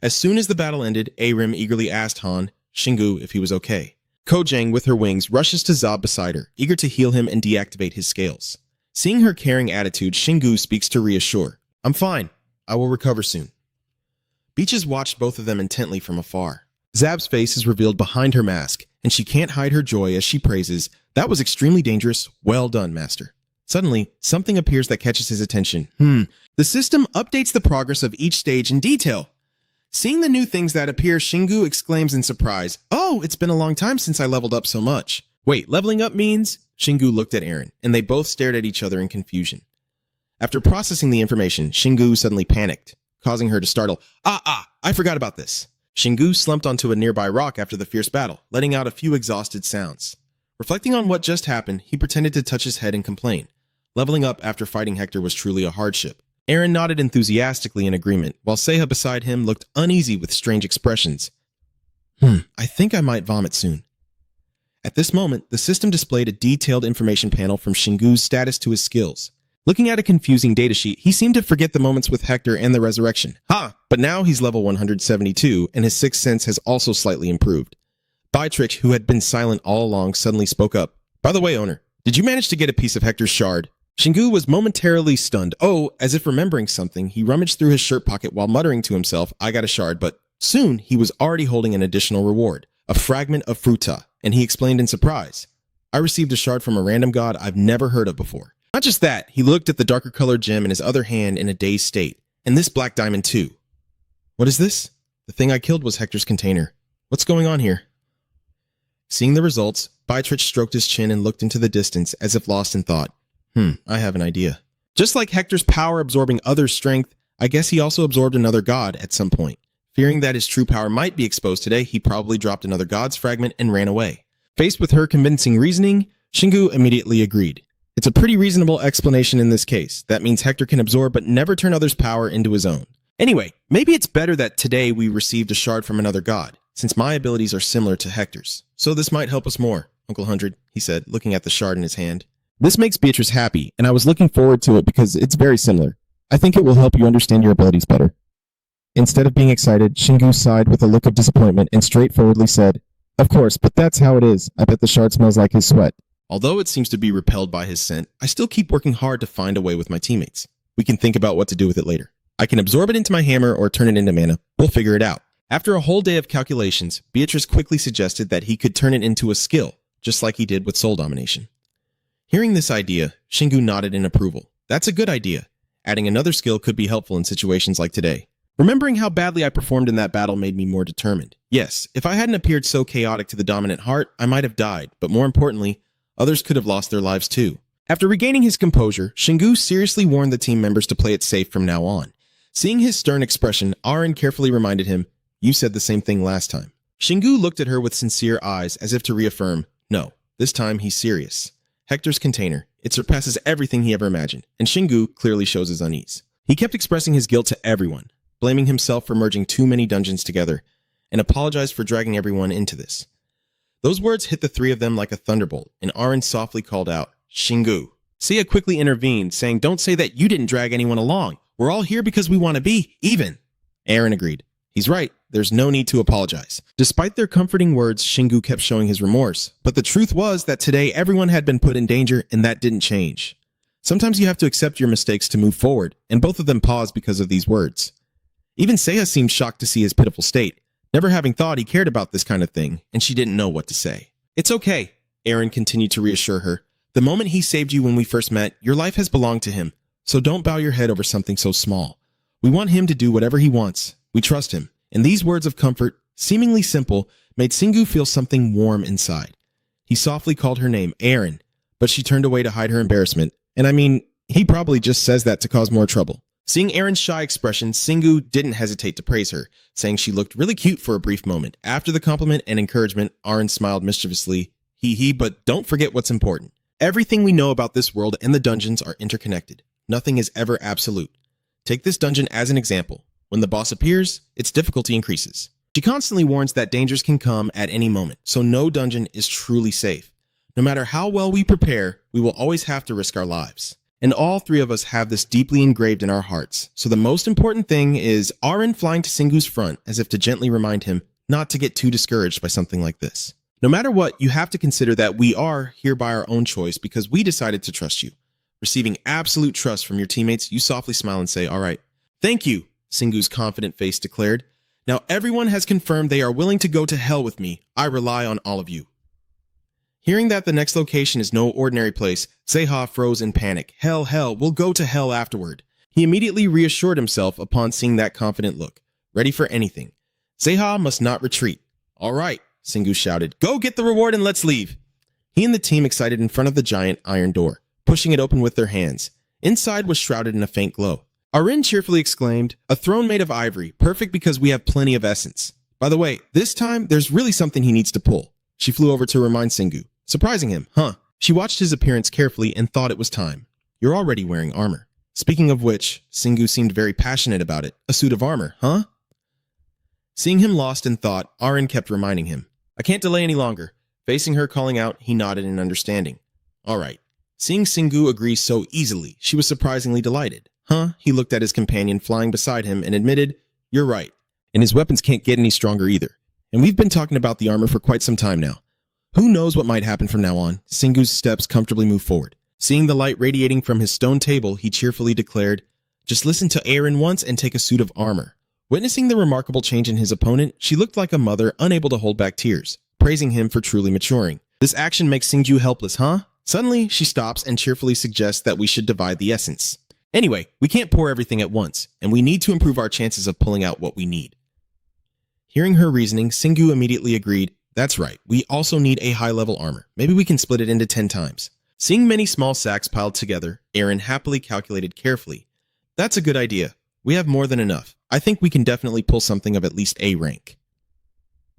As soon as the battle ended, A-Rim eagerly asked Han, Shingu, if he was okay. Kojang, with her wings, rushes to Zob beside her, eager to heal him and deactivate his scales. Seeing her caring attitude, Shingu speaks to reassure. I'm fine. I will recover soon. Beaches watched both of them intently from afar. Zab's face is revealed behind her mask, and she can't hide her joy as she praises, That was extremely dangerous. Well done, Master. Suddenly, something appears that catches his attention. The system updates the progress of each stage in detail. Seeing the new things that appear, Shingu exclaims in surprise, Oh, it's been a long time since I leveled up so much. Wait, leveling up means? Shingu looked at Eren, and they both stared at each other in confusion. After processing the information, Shingu suddenly panicked, causing her to startle. I forgot about this. Shingu slumped onto a nearby rock after the fierce battle, letting out a few exhausted sounds. Reflecting on what just happened, he pretended to touch his head and complain. Leveling up after fighting Hector was truly a hardship. Eren nodded enthusiastically in agreement, while Seiha beside him looked uneasy with strange expressions. I think I might vomit soon. At this moment, the system displayed a detailed information panel from Shingu's status to his skills. Looking at a confusing datasheet, he seemed to forget the moments with Hector and the resurrection. But now he's level 172, and his sixth sense has also slightly improved. Beitrich, who had been silent all along, suddenly spoke up. By the way, owner, did you manage to get a piece of Hector's shard? Shingu was momentarily stunned. As if remembering something, he rummaged through his shirt pocket while muttering to himself, I got a shard, but soon he was already holding an additional reward, a fragment of fruta, and he explained in surprise. I received a shard from a random god I've never heard of before. Not just that, he looked at the darker colored gem in his other hand in a dazed state, and this black diamond too. What is this? The thing I killed was Hector's container. What's going on here? Seeing the results, Beitrich stroked his chin and looked into the distance as if lost in thought. I have an idea. Just like Hector's power absorbing others' strength, I guess he also absorbed another god at some point. Fearing that his true power might be exposed today, he probably dropped another god's fragment and ran away. Faced with her convincing reasoning, Shingu immediately agreed. It's a pretty reasonable explanation in this case. That means Hector can absorb but never turn others' power into his own. Anyway, maybe it's better that today we received a shard from another god, since my abilities are similar to Hector's. So this might help us more, Uncle 100, he said, looking at the shard in his hand. This makes Beatrice happy, and I was looking forward to it because it's very similar. I think it will help you understand your abilities better. Instead of being excited, Shingu sighed with a look of disappointment and straightforwardly said, Of course, but that's how it is. I bet the shard smells like his sweat. Although it seems to be repelled by his scent, I still keep working hard to find a way with my teammates. We can think about what to do with it later. I can absorb it into my hammer or turn it into mana. We'll figure it out. After a whole day of calculations, Beatrice quickly suggested that he could turn it into a skill, just like he did with soul domination. Hearing this idea, Shingu nodded in approval. That's a good idea. Adding another skill could be helpful in situations like today. Remembering how badly I performed in that battle made me more determined. Yes, if I hadn't appeared so chaotic to the dominant heart, I might have died, but more importantly, others could have lost their lives too. After regaining his composure, Shingu seriously warned the team members to play it safe from now on. Seeing his stern expression, Aaron carefully reminded him, "You said the same thing last time." Shingu looked at her with sincere eyes as if to reaffirm, no, this time he's serious. Hector's container. It surpasses everything he ever imagined, and Shingu clearly shows his unease. He kept expressing his guilt to everyone, blaming himself for merging too many dungeons together, and apologized for dragging everyone into this. Those words hit the three of them like a thunderbolt, and Aaron softly called out, "Shingu." Sia quickly intervened, saying, "Don't say that you didn't drag anyone along. We're all here because we want to be even." Aaron agreed. He's right. There's no need to apologize. Despite their comforting words, Shingu kept showing his remorse. But the truth was that today everyone had been put in danger, and that didn't change. Sometimes you have to accept your mistakes to move forward, and both of them paused because of these words. Even Seiya seemed shocked to see his pitiful state, never having thought he cared about this kind of thing, and she didn't know what to say. "It's okay," Aaron continued to reassure her. "The moment he saved you when we first met, your life has belonged to him, so don't bow your head over something so small. We want him to do whatever he wants. We trust him." And these words of comfort, seemingly simple, made Shingu feel something warm inside. He softly called her name, Aaron, but she turned away to hide her embarrassment. And I mean, he probably just says that to cause more trouble. Seeing Aaron's shy expression, Shingu didn't hesitate to praise her, saying she looked really cute for a brief moment. After the compliment and encouragement, Aaron smiled mischievously. But don't forget what's important. Everything we know about this world and the dungeons are interconnected. Nothing is ever absolute. Take this dungeon as an example. When the boss appears, its difficulty increases. She constantly warns that dangers can come at any moment, so no dungeon is truly safe. No matter how well we prepare, we will always have to risk our lives. And all three of us have this deeply engraved in our hearts. So the most important thing is Aaron flying to Shingu's front as if to gently remind him not to get too discouraged by something like this. No matter what, you have to consider that we are here by our own choice because we decided to trust you. Receiving absolute trust from your teammates, you softly smile and say, "All right." "Thank you," Shingu's confident face declared. "Now everyone has confirmed they are willing to go to hell with me. I rely on all of you." Hearing that the next location is no ordinary place, Seiya froze in panic. Hell, we'll go to hell afterward. He immediately reassured himself upon seeing that confident look, ready for anything. Seiya must not retreat. "All right," Shingu shouted. "Go get the reward and let's leave." He and the team excited in front of the giant iron door, pushing it open with their hands. Inside was shrouded in a faint glow. Aaron cheerfully exclaimed, "A throne made of ivory, perfect because we have plenty of essence. By the way, this time there's really something he needs to pull." She flew over to remind Shingu. Surprising him, huh? She watched his appearance carefully and thought it was time. "You're already wearing armor." Speaking of which, Shingu seemed very passionate about it. "A suit of armor, huh?" Seeing him lost in thought, Aaron kept reminding him. "I can't delay any longer." Facing her calling out, he nodded in understanding. "All right." Seeing Shingu agree so easily, she was surprisingly delighted. "Huh?" He looked at his companion flying beside him and admitted, "You're right. And his weapons can't get any stronger either. And we've been talking about the armor for quite some time now. Who knows what might happen from now on?" Shingu's steps comfortably moved forward. Seeing the light radiating from his stone table, he cheerfully declared, "Just listen to Aaron once and take a suit of armor." Witnessing the remarkable change in his opponent, she looked like a mother unable to hold back tears, praising him for truly maturing. "This action makes Shingu helpless, huh?" Suddenly, she stops and cheerfully suggests that we should divide the essence. "Anyway, we can't pour everything at once, and we need to improve our chances of pulling out what we need." Hearing her reasoning, Shingu immediately agreed, "That's right, we also need a high-level armor. Maybe we can split it into 10 times. Seeing many small sacks piled together, Aaron happily calculated carefully. "That's a good idea. We have more than enough. I think we can definitely pull something of at least A rank."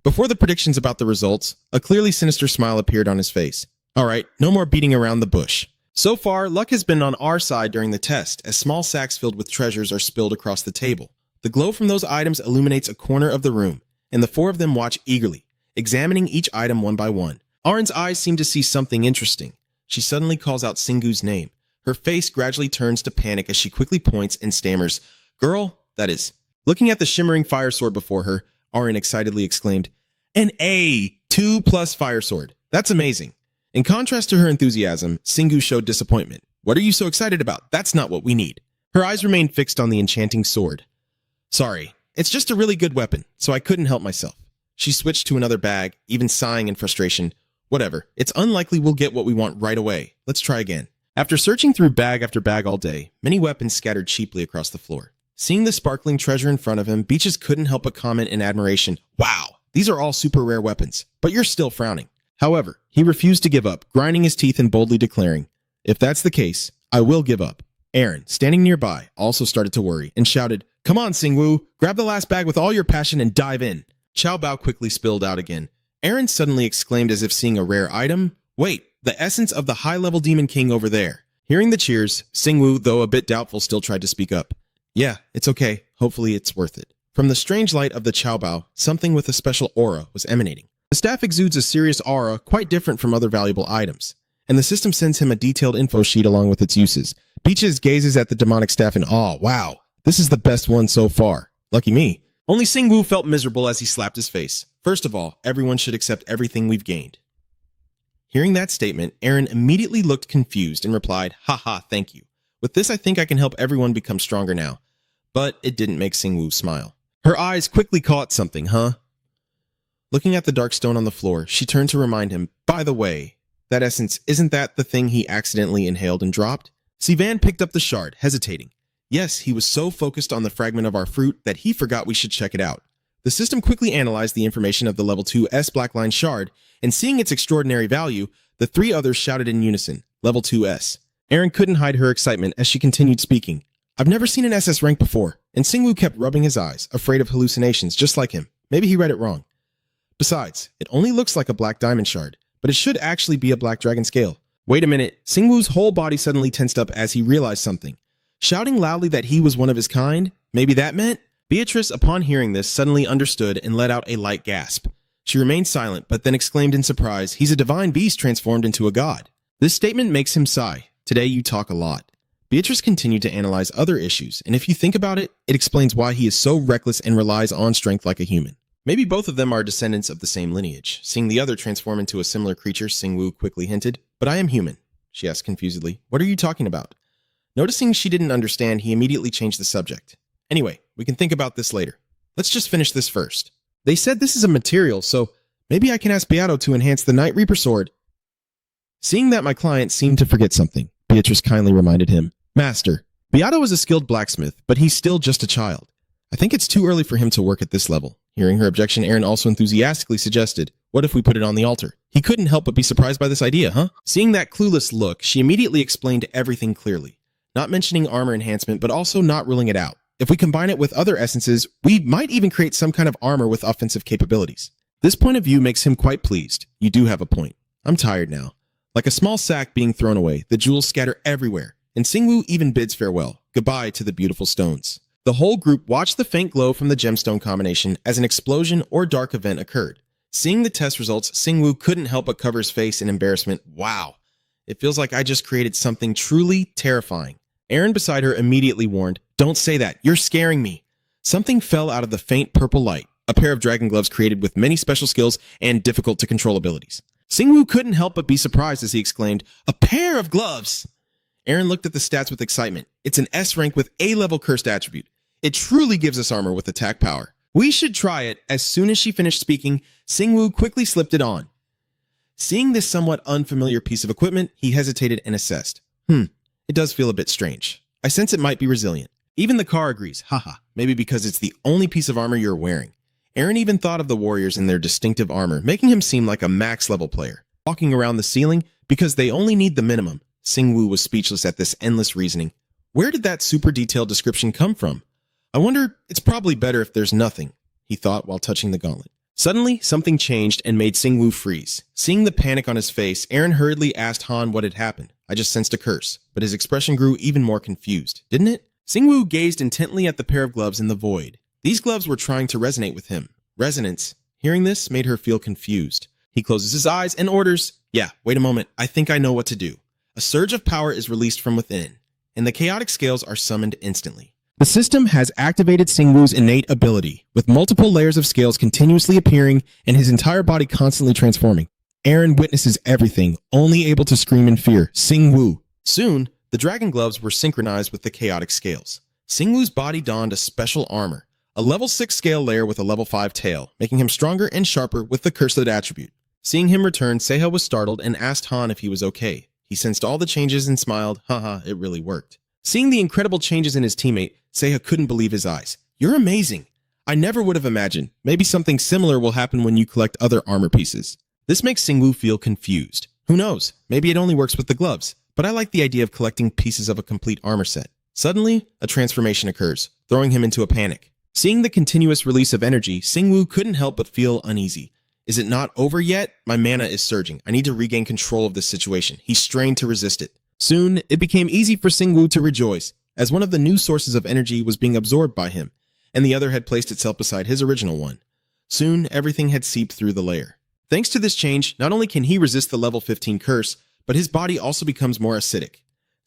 Before the predictions about the results, a clearly sinister smile appeared on his face. "All right, no more beating around the bush. So far, luck has been on our side during the test, as small sacks filled with treasures are spilled across the table. The glow from those items illuminates a corner of the room, and the four of them watch eagerly, examining each item one by one. Aaron's eyes seem to see something interesting. She suddenly calls out Shingu's name. Her face gradually turns to panic as she quickly points and stammers, "Girl, that is." Looking at the shimmering fire sword before her, Aaron excitedly exclaimed, "An A! 2 plus fire sword. That's amazing. In contrast to her enthusiasm, Singu showed disappointment. What are you so excited about? That's not what we need. Her eyes remained fixed on the enchanting sword. Sorry, it's just a really good weapon, so I couldn't help myself. She switched to another bag, even sighing in frustration. Whatever, it's unlikely we'll get what we want right away. Let's try again. After searching through bag after bag all day, many weapons scattered cheaply across the floor. Seeing the sparkling treasure in front of him, Beaches couldn't help but comment in admiration. Wow, these are all super rare weapons, but you're still frowning. However, he refused to give up, grinding his teeth and boldly declaring, if that's the case, I will give up. Aaron, standing nearby, also started to worry and shouted, come on, Singwoo, grab the last bag with all your passion and dive in. Chow Bao quickly spilled out again. Aaron suddenly exclaimed as if seeing a rare item. Wait, the essence of the high-level Demon King over there. Hearing the cheers, Singwoo, though a bit doubtful, still tried to speak up. Yeah, it's okay. Hopefully it's worth it. From the strange light of the Chow Bao, something with a special aura was emanating. The staff exudes a serious aura quite different from other valuable items, and the system sends him a detailed info sheet along with its uses. Beaches gazes at the demonic staff in awe. Wow, this is the best one so far. Lucky me. Only Singwoo felt miserable as he slapped his face. First of all, everyone should accept everything we've gained. Hearing that statement, Aaron immediately looked confused and replied, haha, thank you. With this, I think I can help everyone become stronger now. But it didn't make Singwoo smile. Her eyes quickly caught something, huh? Looking at the dark stone on the floor, she turned to remind him, by the way, that essence, isn't that the thing he accidentally inhaled and dropped? Sivan picked up the shard, hesitating. Yes, he was so focused on the fragment of our fruit that he forgot we should check it out. The system quickly analyzed the information of the level 2 S Blackline shard, and seeing its extraordinary value, the three others shouted in unison, level 2 S. Aaron couldn't hide her excitement as she continued speaking. I've never seen an SS rank before, and Singwoo kept rubbing his eyes, afraid of hallucinations just like him. Maybe he read it wrong. Besides, it only looks like a black diamond shard, but it should actually be a black dragon scale. Wait a minute, Singwoo's whole body suddenly tensed up as he realized something. Shouting loudly that he was one of his kind, maybe that meant? Beatrice, upon hearing this, suddenly understood and let out a light gasp. She remained silent, but then exclaimed in surprise, he's a divine beast transformed into a god. This statement makes him sigh. Today you talk a lot. Beatrice continued to analyze other issues, and if you think about it, it explains why he is so reckless and relies on strength like a human. Maybe both of them are descendants of the same lineage. Seeing the other transform into a similar creature, Singwoo quickly hinted, but I am human, she asked confusedly. What are you talking about? Noticing she didn't understand, he immediately changed the subject. Anyway, we can think about this later. Let's just finish this first. They said this is a material, so maybe I can ask Beato to enhance the Night Reaper sword. Seeing that my client seemed to forget something, Beatrice kindly reminded him. Master, Beato is a skilled blacksmith, but he's still just a child. I think it's too early for him to work at this level. Hearing her objection, Aaron also enthusiastically suggested, what if we put it on the altar? He couldn't help but be surprised by this idea, huh? Seeing that clueless look, she immediately explained everything clearly, not mentioning armor enhancement, but also not ruling it out. If we combine it with other essences, we might even create some kind of armor with offensive capabilities. This point of view makes him quite pleased. You do have a point. I'm tired now. Like a small sack being thrown away, the jewels scatter everywhere, and Singwoo even bids farewell, goodbye to the beautiful stones. The whole group watched the faint glow from the gemstone combination as an explosion or dark event occurred. Seeing the test results, Singwoo couldn't help but cover his face in embarrassment. Wow, it feels like I just created something truly terrifying. Aaron beside her immediately warned, don't say that, you're scaring me. Something fell out of the faint purple light, a pair of dragon gloves created with many special skills and difficult to control abilities. Singwoo couldn't help but be surprised as he exclaimed, a pair of gloves! Aaron looked at the stats with excitement. It's an S rank with A-level cursed attribute. It truly gives us armor with attack power. We should try it. As soon as she finished speaking, Singwoo quickly slipped it on. Seeing this somewhat unfamiliar piece of equipment, he hesitated and assessed. It does feel a bit strange. I sense it might be resilient. Even the car agrees, haha, maybe because it's the only piece of armor you're wearing. Aaron even thought of the warriors in their distinctive armor, making him seem like a max-level player. Walking around the ceiling, because they only need the minimum. Singwoo was speechless at this endless reasoning. Where did that super detailed description come from? I wonder, it's probably better if there's nothing, he thought while touching the gauntlet. Suddenly, something changed and made Singwoo freeze. Seeing the panic on his face, Aaron hurriedly asked Han what had happened. I just sensed a curse, but his expression grew even more confused, didn't it? Singwoo gazed intently at the pair of gloves in the void. These gloves were trying to resonate with him. Resonance. Hearing this made her feel confused. He closes his eyes and orders, yeah, wait a moment, I think I know what to do. A surge of power is released from within, and the chaotic scales are summoned instantly. The system has activated Singwoo's innate ability, with multiple layers of scales continuously appearing and his entire body constantly transforming. Eren witnesses everything, only able to scream in fear, Singwoo. Soon, the dragon gloves were synchronized with the chaotic scales. Singwoo's body donned a special armor, a level 6 scale layer with a level 5 tail, making him stronger and sharper with the cursed attribute. Seeing him return, Seiha was startled and asked Han if he was okay. He sensed all the changes and smiled, haha, it really worked. Seeing the incredible changes in his teammate, Seiha couldn't believe his eyes. You're amazing. I never would have imagined. Maybe something similar will happen when you collect other armor pieces. This makes Singwoo feel confused. Who knows? Maybe it only works with the gloves, but I like the idea of collecting pieces of a complete armor set. Suddenly, a transformation occurs, throwing him into a panic. Seeing the continuous release of energy, Singwoo couldn't help but feel uneasy. Is it not over yet? My mana is surging. I need to regain control of this situation. He strained to resist it. Soon, it became easy for Singwoo to rejoice, as one of the new sources of energy was being absorbed by him, and the other had placed itself beside his original one. Soon, everything had seeped through the layer. Thanks to this change, not only can he resist the level 15 curse, but his body also becomes more acidic.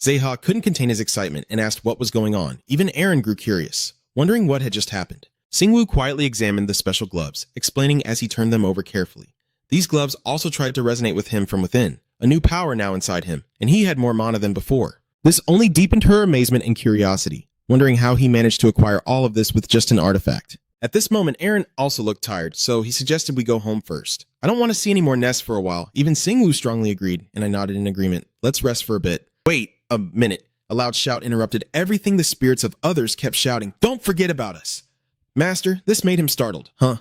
Seiha couldn't contain his excitement and asked what was going on. Even Eren grew curious, wondering what had just happened. Singwoo quietly examined the special gloves, explaining as he turned them over carefully. These gloves also tried to resonate with him from within, a new power now inside him, and he had more mana than before. This only deepened her amazement and curiosity, wondering how he managed to acquire all of this with just an artifact. At this moment, Eren also looked tired, so he suggested we go home first. I don't want to see any more nests for a while. Even Singwoo strongly agreed, and I nodded in agreement. Let's rest for a bit. Wait a minute. A loud shout interrupted everything the spirits of others kept shouting. Don't forget about us. Master, this made him startled. Huh?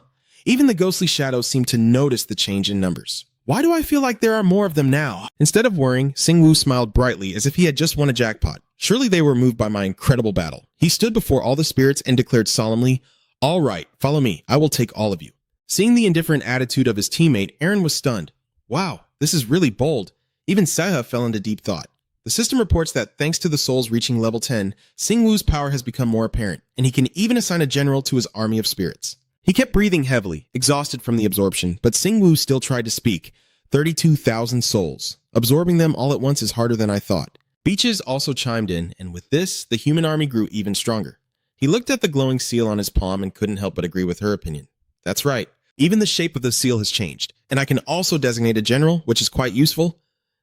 Even the ghostly shadows seemed to notice the change in numbers. Why do I feel like there are more of them now? Instead of worrying, Singwoo smiled brightly as if he had just won a jackpot. Surely they were moved by my incredible battle. He stood before all the spirits and declared solemnly, all right, follow me. I will take all of you. Seeing the indifferent attitude of his teammate, Eren was stunned. Wow, this is really bold. Even Seiha fell into deep thought. The system reports that thanks to the souls reaching level 10, Singwoo's power has become more apparent, and he can even assign a general to his army of spirits. He kept breathing heavily, exhausted from the absorption, but Singwoo still tried to speak. 32,000 souls. Absorbing them all at once is harder than I thought. Beaches also chimed in, and with this, the human army grew even stronger. He looked at the glowing seal on his palm and couldn't help but agree with her opinion. That's right, even the shape of the seal has changed, and I can also designate a general, which is quite useful.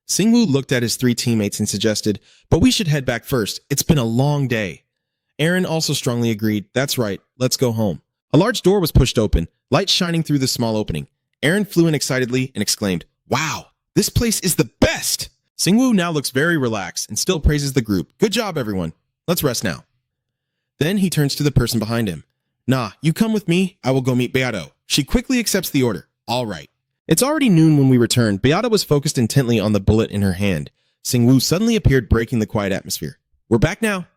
Singwoo looked at his three teammates and suggested, but we should head back first. It's been a long day. Eren also strongly agreed. That's right, let's go home. A large door was pushed open, light shining through the small opening. Eren flew in excitedly and exclaimed, wow, this place is the best! Singwoo now looks very relaxed and still praises the group. Good job, everyone. Let's rest now. Then he turns to the person behind him. Nah, you come with me. I will go meet Beato. She quickly accepts the order. All right. It's already noon when we return. Beato was focused intently on the bullet in her hand. Singwoo suddenly appeared, breaking the quiet atmosphere. We're back now.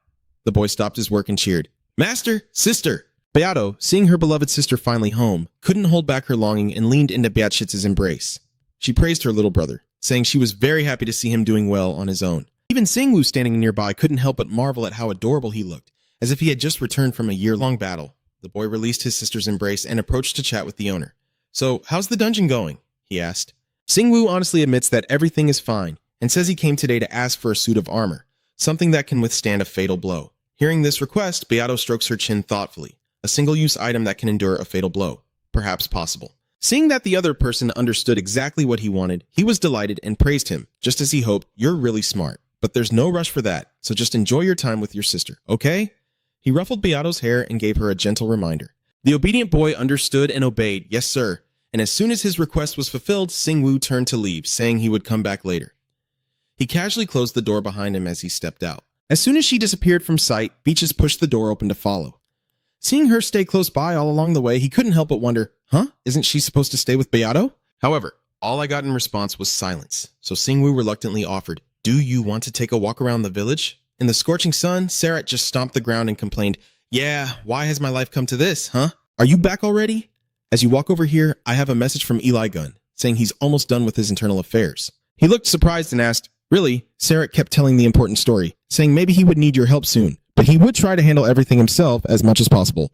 The boy stopped his work and cheered. Master, sister. Beato, seeing her beloved sister finally home, couldn't hold back her longing and leaned into Beatschitz's embrace. She praised her little brother, saying she was very happy to see him doing well on his own. Even Singwoo, standing nearby, couldn't help but marvel at how adorable he looked, as if he had just returned from a year-long battle. The boy released his sister's embrace and approached to chat with the owner. So, how's the dungeon going? He asked. Singwoo honestly admits that everything is fine, and says he came today to ask for a suit of armor, something that can withstand a fatal blow. Hearing this request, Beato strokes her chin thoughtfully. A single-use item that can endure a fatal blow. Perhaps possible. Seeing that the other person understood exactly what he wanted, he was delighted and praised him, just as he hoped. You're really smart, but there's no rush for that, so just enjoy your time with your sister, okay? He ruffled Beato's hair and gave her a gentle reminder. The obedient boy understood and obeyed, yes sir, and as soon as his request was fulfilled, Singwoo turned to leave, saying he would come back later. He casually closed the door behind him as he stepped out. As soon as she disappeared from sight, Beaches pushed the door open to follow. Seeing her stay close by all along the way, he couldn't help but wonder, isn't she supposed to stay with Beato? However, all I got in response was silence, so Singwoo reluctantly offered, do you want to take a walk around the village? In the scorching sun, Sarat just stomped the ground and complained, yeah, why has my life come to this, huh? Are you back already? As you walk over here, I have a message from Eli Gunn, saying he's almost done with his internal affairs. He looked surprised and asked, really? Sarat kept telling the important story, saying maybe he would need your help soon, but he would try to handle everything himself as much as possible.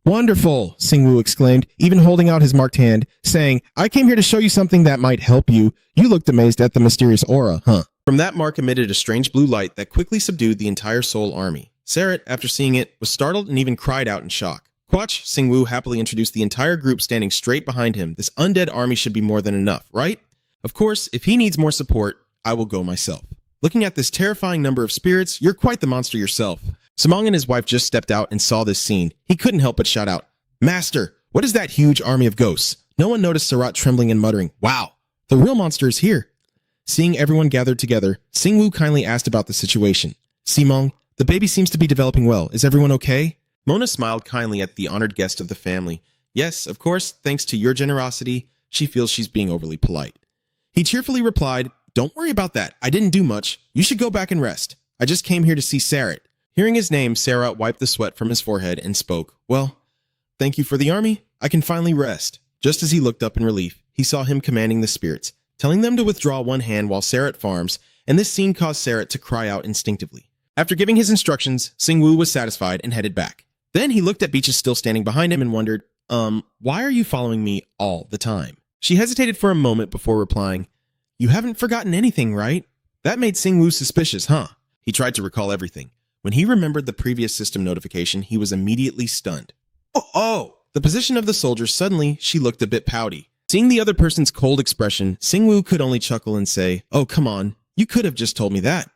Wonderful, Singwoo exclaimed, even holding out his marked hand, saying, I came here to show you something that might help you. You looked amazed at the mysterious aura, huh? From that mark emitted a strange blue light that quickly subdued the entire soul army. Sarat, after seeing it, was startled and even cried out in shock. Quach, Singwoo happily introduced the entire group standing straight behind him. This undead army should be more than enough, right? Of course, if he needs more support, I will go myself. Looking at this terrifying number of spirits, you're quite the monster yourself. Samong and his wife just stepped out and saw this scene. He couldn't help but shout out, Master, what is that huge army of ghosts? No one noticed Sarat trembling and muttering, Wow, the real monster is here. Seeing everyone gathered together, Singwoo kindly asked about the situation. Simong, the baby seems to be developing well. Is everyone okay? Mona smiled kindly at the honored guest of the family. Yes, of course, thanks to your generosity, she feels she's being overly polite. He cheerfully replied, Don't worry about that. I didn't do much. You should go back and rest. I just came here to see Sarat. Hearing his name, Sarat wiped the sweat from his forehead and spoke, Well, thank you for the army. I can finally rest. Just as he looked up in relief, he saw him commanding the spirits, telling them to withdraw one hand while Sarat farms, and this scene caused Sarat to cry out instinctively. After giving his instructions, Singwoo was satisfied and headed back. Then he looked at Beaches still standing behind him and wondered, why are you following me all the time? She hesitated for a moment before replying, You haven't forgotten anything, right? That made Singwoo suspicious, huh? He tried to recall everything. When he remembered the previous system notification, he was immediately stunned. Oh! The position of the soldier, suddenly, she looked a bit pouty. Seeing the other person's cold expression, Singwoo could only chuckle and say, Oh, come on, you could have just told me that.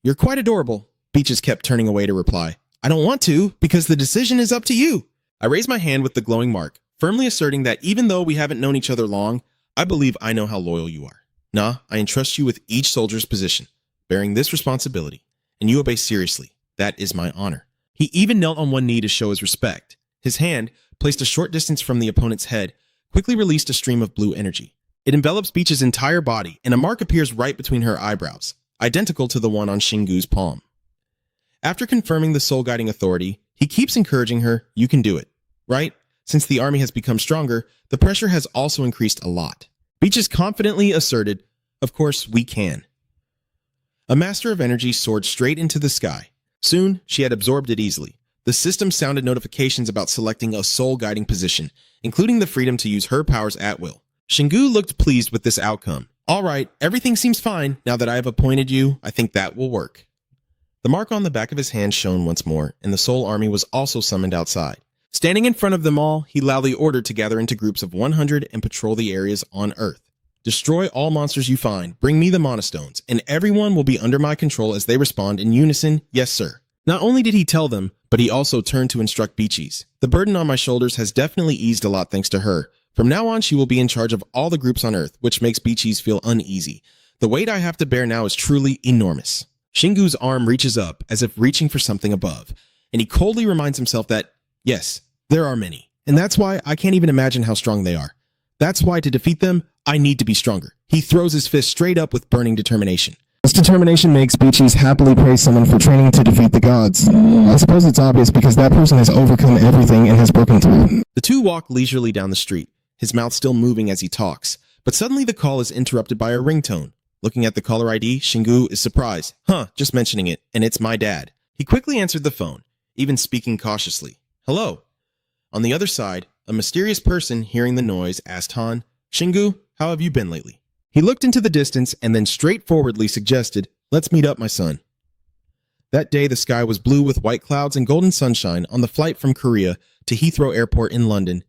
You're quite adorable. Beaches kept turning away to reply, I don't want to, because the decision is up to you. I raised my hand with the glowing mark, firmly asserting that even though we haven't known each other long, I believe I know how loyal you are. Nah, I entrust you with each soldier's position, bearing this responsibility, and you obey seriously. That is my honor. He even knelt on one knee to show his respect. His hand, placed a short distance from the opponent's head, quickly released a stream of blue energy. It envelops Beach's entire body, and a mark appears right between her eyebrows, identical to the one on Shingu's palm. After confirming the soul-guiding authority, he keeps encouraging her, You can do it, right? Since the army has become stronger, the pressure has also increased a lot. Beaches confidently asserted, Of course, we can. A master of energy soared straight into the sky. Soon, she had absorbed it easily. The system sounded notifications about selecting a soul-guiding position, including the freedom to use her powers at will. Shingu looked pleased with this outcome. All right, everything seems fine. Now that I have appointed you, I think that will work. The mark on the back of his hand shone once more, and the soul army was also summoned outside. Standing in front of them all, he loudly ordered to gather into groups of 100 and patrol the areas on Earth. Destroy all monsters you find, bring me the monostones, and everyone will be under my control as they respond in unison, Yes, sir. Not only did he tell them, but he also turned to instruct Beaches. The burden on my shoulders has definitely eased a lot thanks to her. From now on, she will be in charge of all the groups on Earth, which makes Beaches feel uneasy. The weight I have to bear now is truly enormous. Shingu's arm reaches up, as if reaching for something above, and he coldly reminds himself that, yes, there are many, and that's why I can't even imagine how strong they are. That's why to defeat them, I need to be stronger. He throws his fist straight up with burning determination. This determination makes Beaches happily praise someone for training to defeat the gods. I suppose it's obvious because that person has overcome everything and has broken through. The two walk leisurely down the street, his mouth still moving as he talks, but suddenly the call is interrupted by a ringtone. Looking at the caller ID, Shingu is surprised. Just mentioning it, and it's my dad. He quickly answered the phone, even speaking cautiously. Hello. On the other side, a mysterious person hearing the noise asked Han, Shingu, how have you been lately? He looked into the distance and then straightforwardly suggested, Let's meet up, my son. That day, the sky was blue with white clouds and golden sunshine on the flight from Korea to Heathrow Airport in London,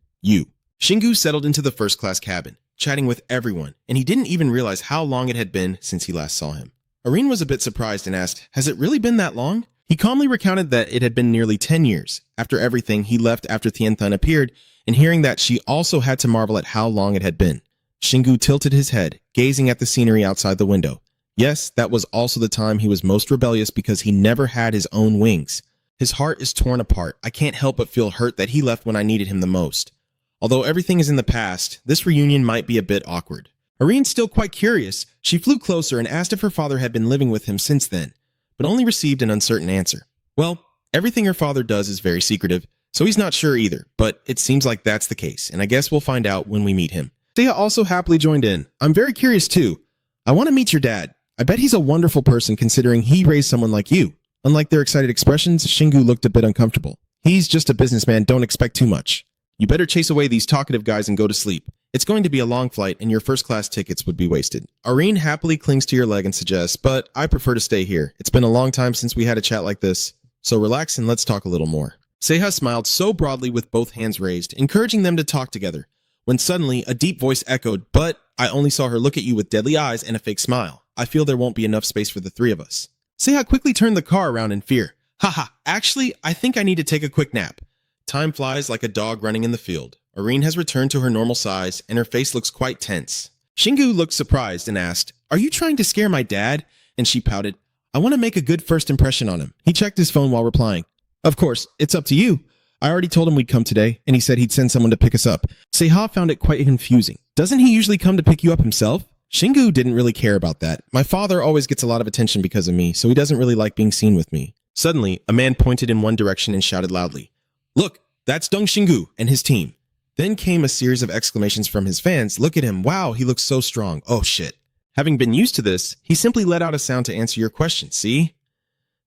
Shingu settled into the first-class cabin, chatting with everyone, and he didn't even realize how long it had been since he last saw him. Irene was a bit surprised and asked, Has it really been that long? He calmly recounted that it had been nearly 10 years. After everything, he left after Tianthun appeared, and hearing that, she also had to marvel at how long it had been. Shingu tilted his head, gazing at the scenery outside the window. Yes, that was also the time he was most rebellious because he never had his own wings. His heart is torn apart. I can't help but feel hurt that he left when I needed him the most. Although everything is in the past, this reunion might be a bit awkward. Irene's still quite curious. She flew closer and asked if her father had been living with him since then, but only received an uncertain answer. Well, everything her father does is very secretive, so he's not sure either, but it seems like that's the case, and I guess we'll find out when we meet him. Seiya also happily joined in. I'm very curious too. I want to meet your dad. I bet he's a wonderful person considering he raised someone like you. Unlike their excited expressions, Shingu looked a bit uncomfortable. He's just a businessman, don't expect too much. You better chase away these talkative guys and go to sleep. It's going to be a long flight and your first-class tickets would be wasted. Irene happily clings to your leg and suggests, but I prefer to stay here. It's been a long time since we had a chat like this. So relax and let's talk a little more. Seiha smiled so broadly with both hands raised, encouraging them to talk together, when suddenly a deep voice echoed, "But I only saw her look at you with deadly eyes and a fake smile. I feel there won't be enough space for the three of us." Seiha quickly turned the car around in fear. "Haha, actually, I think I need to take a quick nap." Time flies like a dog running in the field. Irene has returned to her normal size, and her face looks quite tense. Shingu looked surprised and asked, "Are you trying to scare my dad?" And she pouted, "I want to make a good first impression on him." He checked his phone while replying, "Of course, it's up to you. I already told him we'd come today, and he said he'd send someone to pick us up." Seiha found it quite confusing. "Doesn't he usually come to pick you up himself?" Shingu didn't really care about that. "My father always gets a lot of attention because of me, so he doesn't really like being seen with me." Suddenly, a man pointed in one direction and shouted loudly, "Look, that's Dong Shingu and his team." Then came a series of exclamations from his fans. "Look at him. Wow, he looks so strong. Oh shit." Having been used to this, he simply let out a sound to answer your question, see?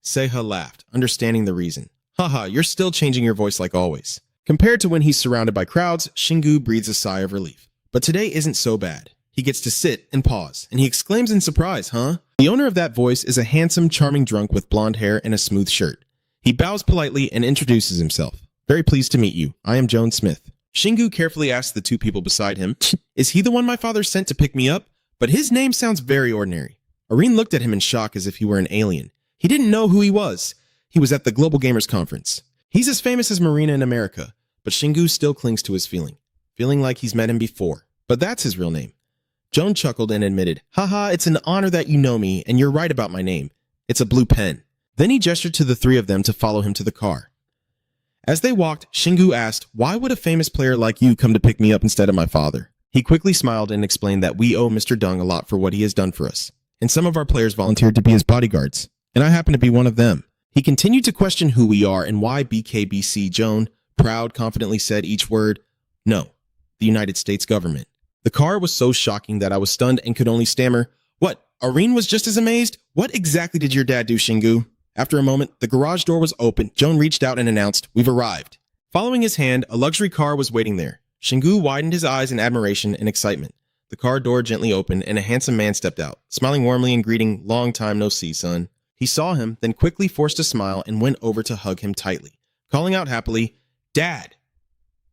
Seiha laughed, understanding the reason. "Haha, you're still changing your voice like always." Compared to when he's surrounded by crowds, Shingu breathes a sigh of relief. But today isn't so bad. He gets to sit and pause, and he exclaims in surprise, "Huh?" The owner of that voice is a handsome, charming drunk with blonde hair and a smooth shirt. He bows politely and introduces himself. "Very pleased to meet you. I am Joan Smith." Shingu carefully asks the two people beside him, "Is he the one my father sent to pick me up? But his name sounds very ordinary." Irene looked at him in shock as if he were an alien. He didn't know who he was. He was at the Global Gamers Conference. He's as famous as Marina in America, but Shingu still clings to his feeling like he's met him before. But that's his real name. Joan chuckled and admitted, "Haha, it's an honor that you know me, and you're right about my name. It's a blue pen." Then he gestured to the three of them to follow him to the car. As they walked, Shingu asked, "Why would a famous player like you come to pick me up instead of my father?" He quickly smiled and explained that we owe Mr. Dung a lot for what he has done for us, and some of our players volunteered to be his bodyguards, and I happen to be one of them. He continued to question who we are and why BKBC. Joan, proud, confidently said each word, "No, the United States government." The car was so shocking that I was stunned and could only stammer, "What? Irene was just as amazed? What exactly did your dad do, Shingu?" After a moment, the garage door was open. Joan reached out and announced, "We've arrived." Following his hand, a luxury car was waiting there. Shingu widened his eyes in admiration and excitement. The car door gently opened and a handsome man stepped out, smiling warmly and greeting, "Long time no see, son." He saw him, then quickly forced a smile and went over to hug him tightly, calling out happily, "Dad!"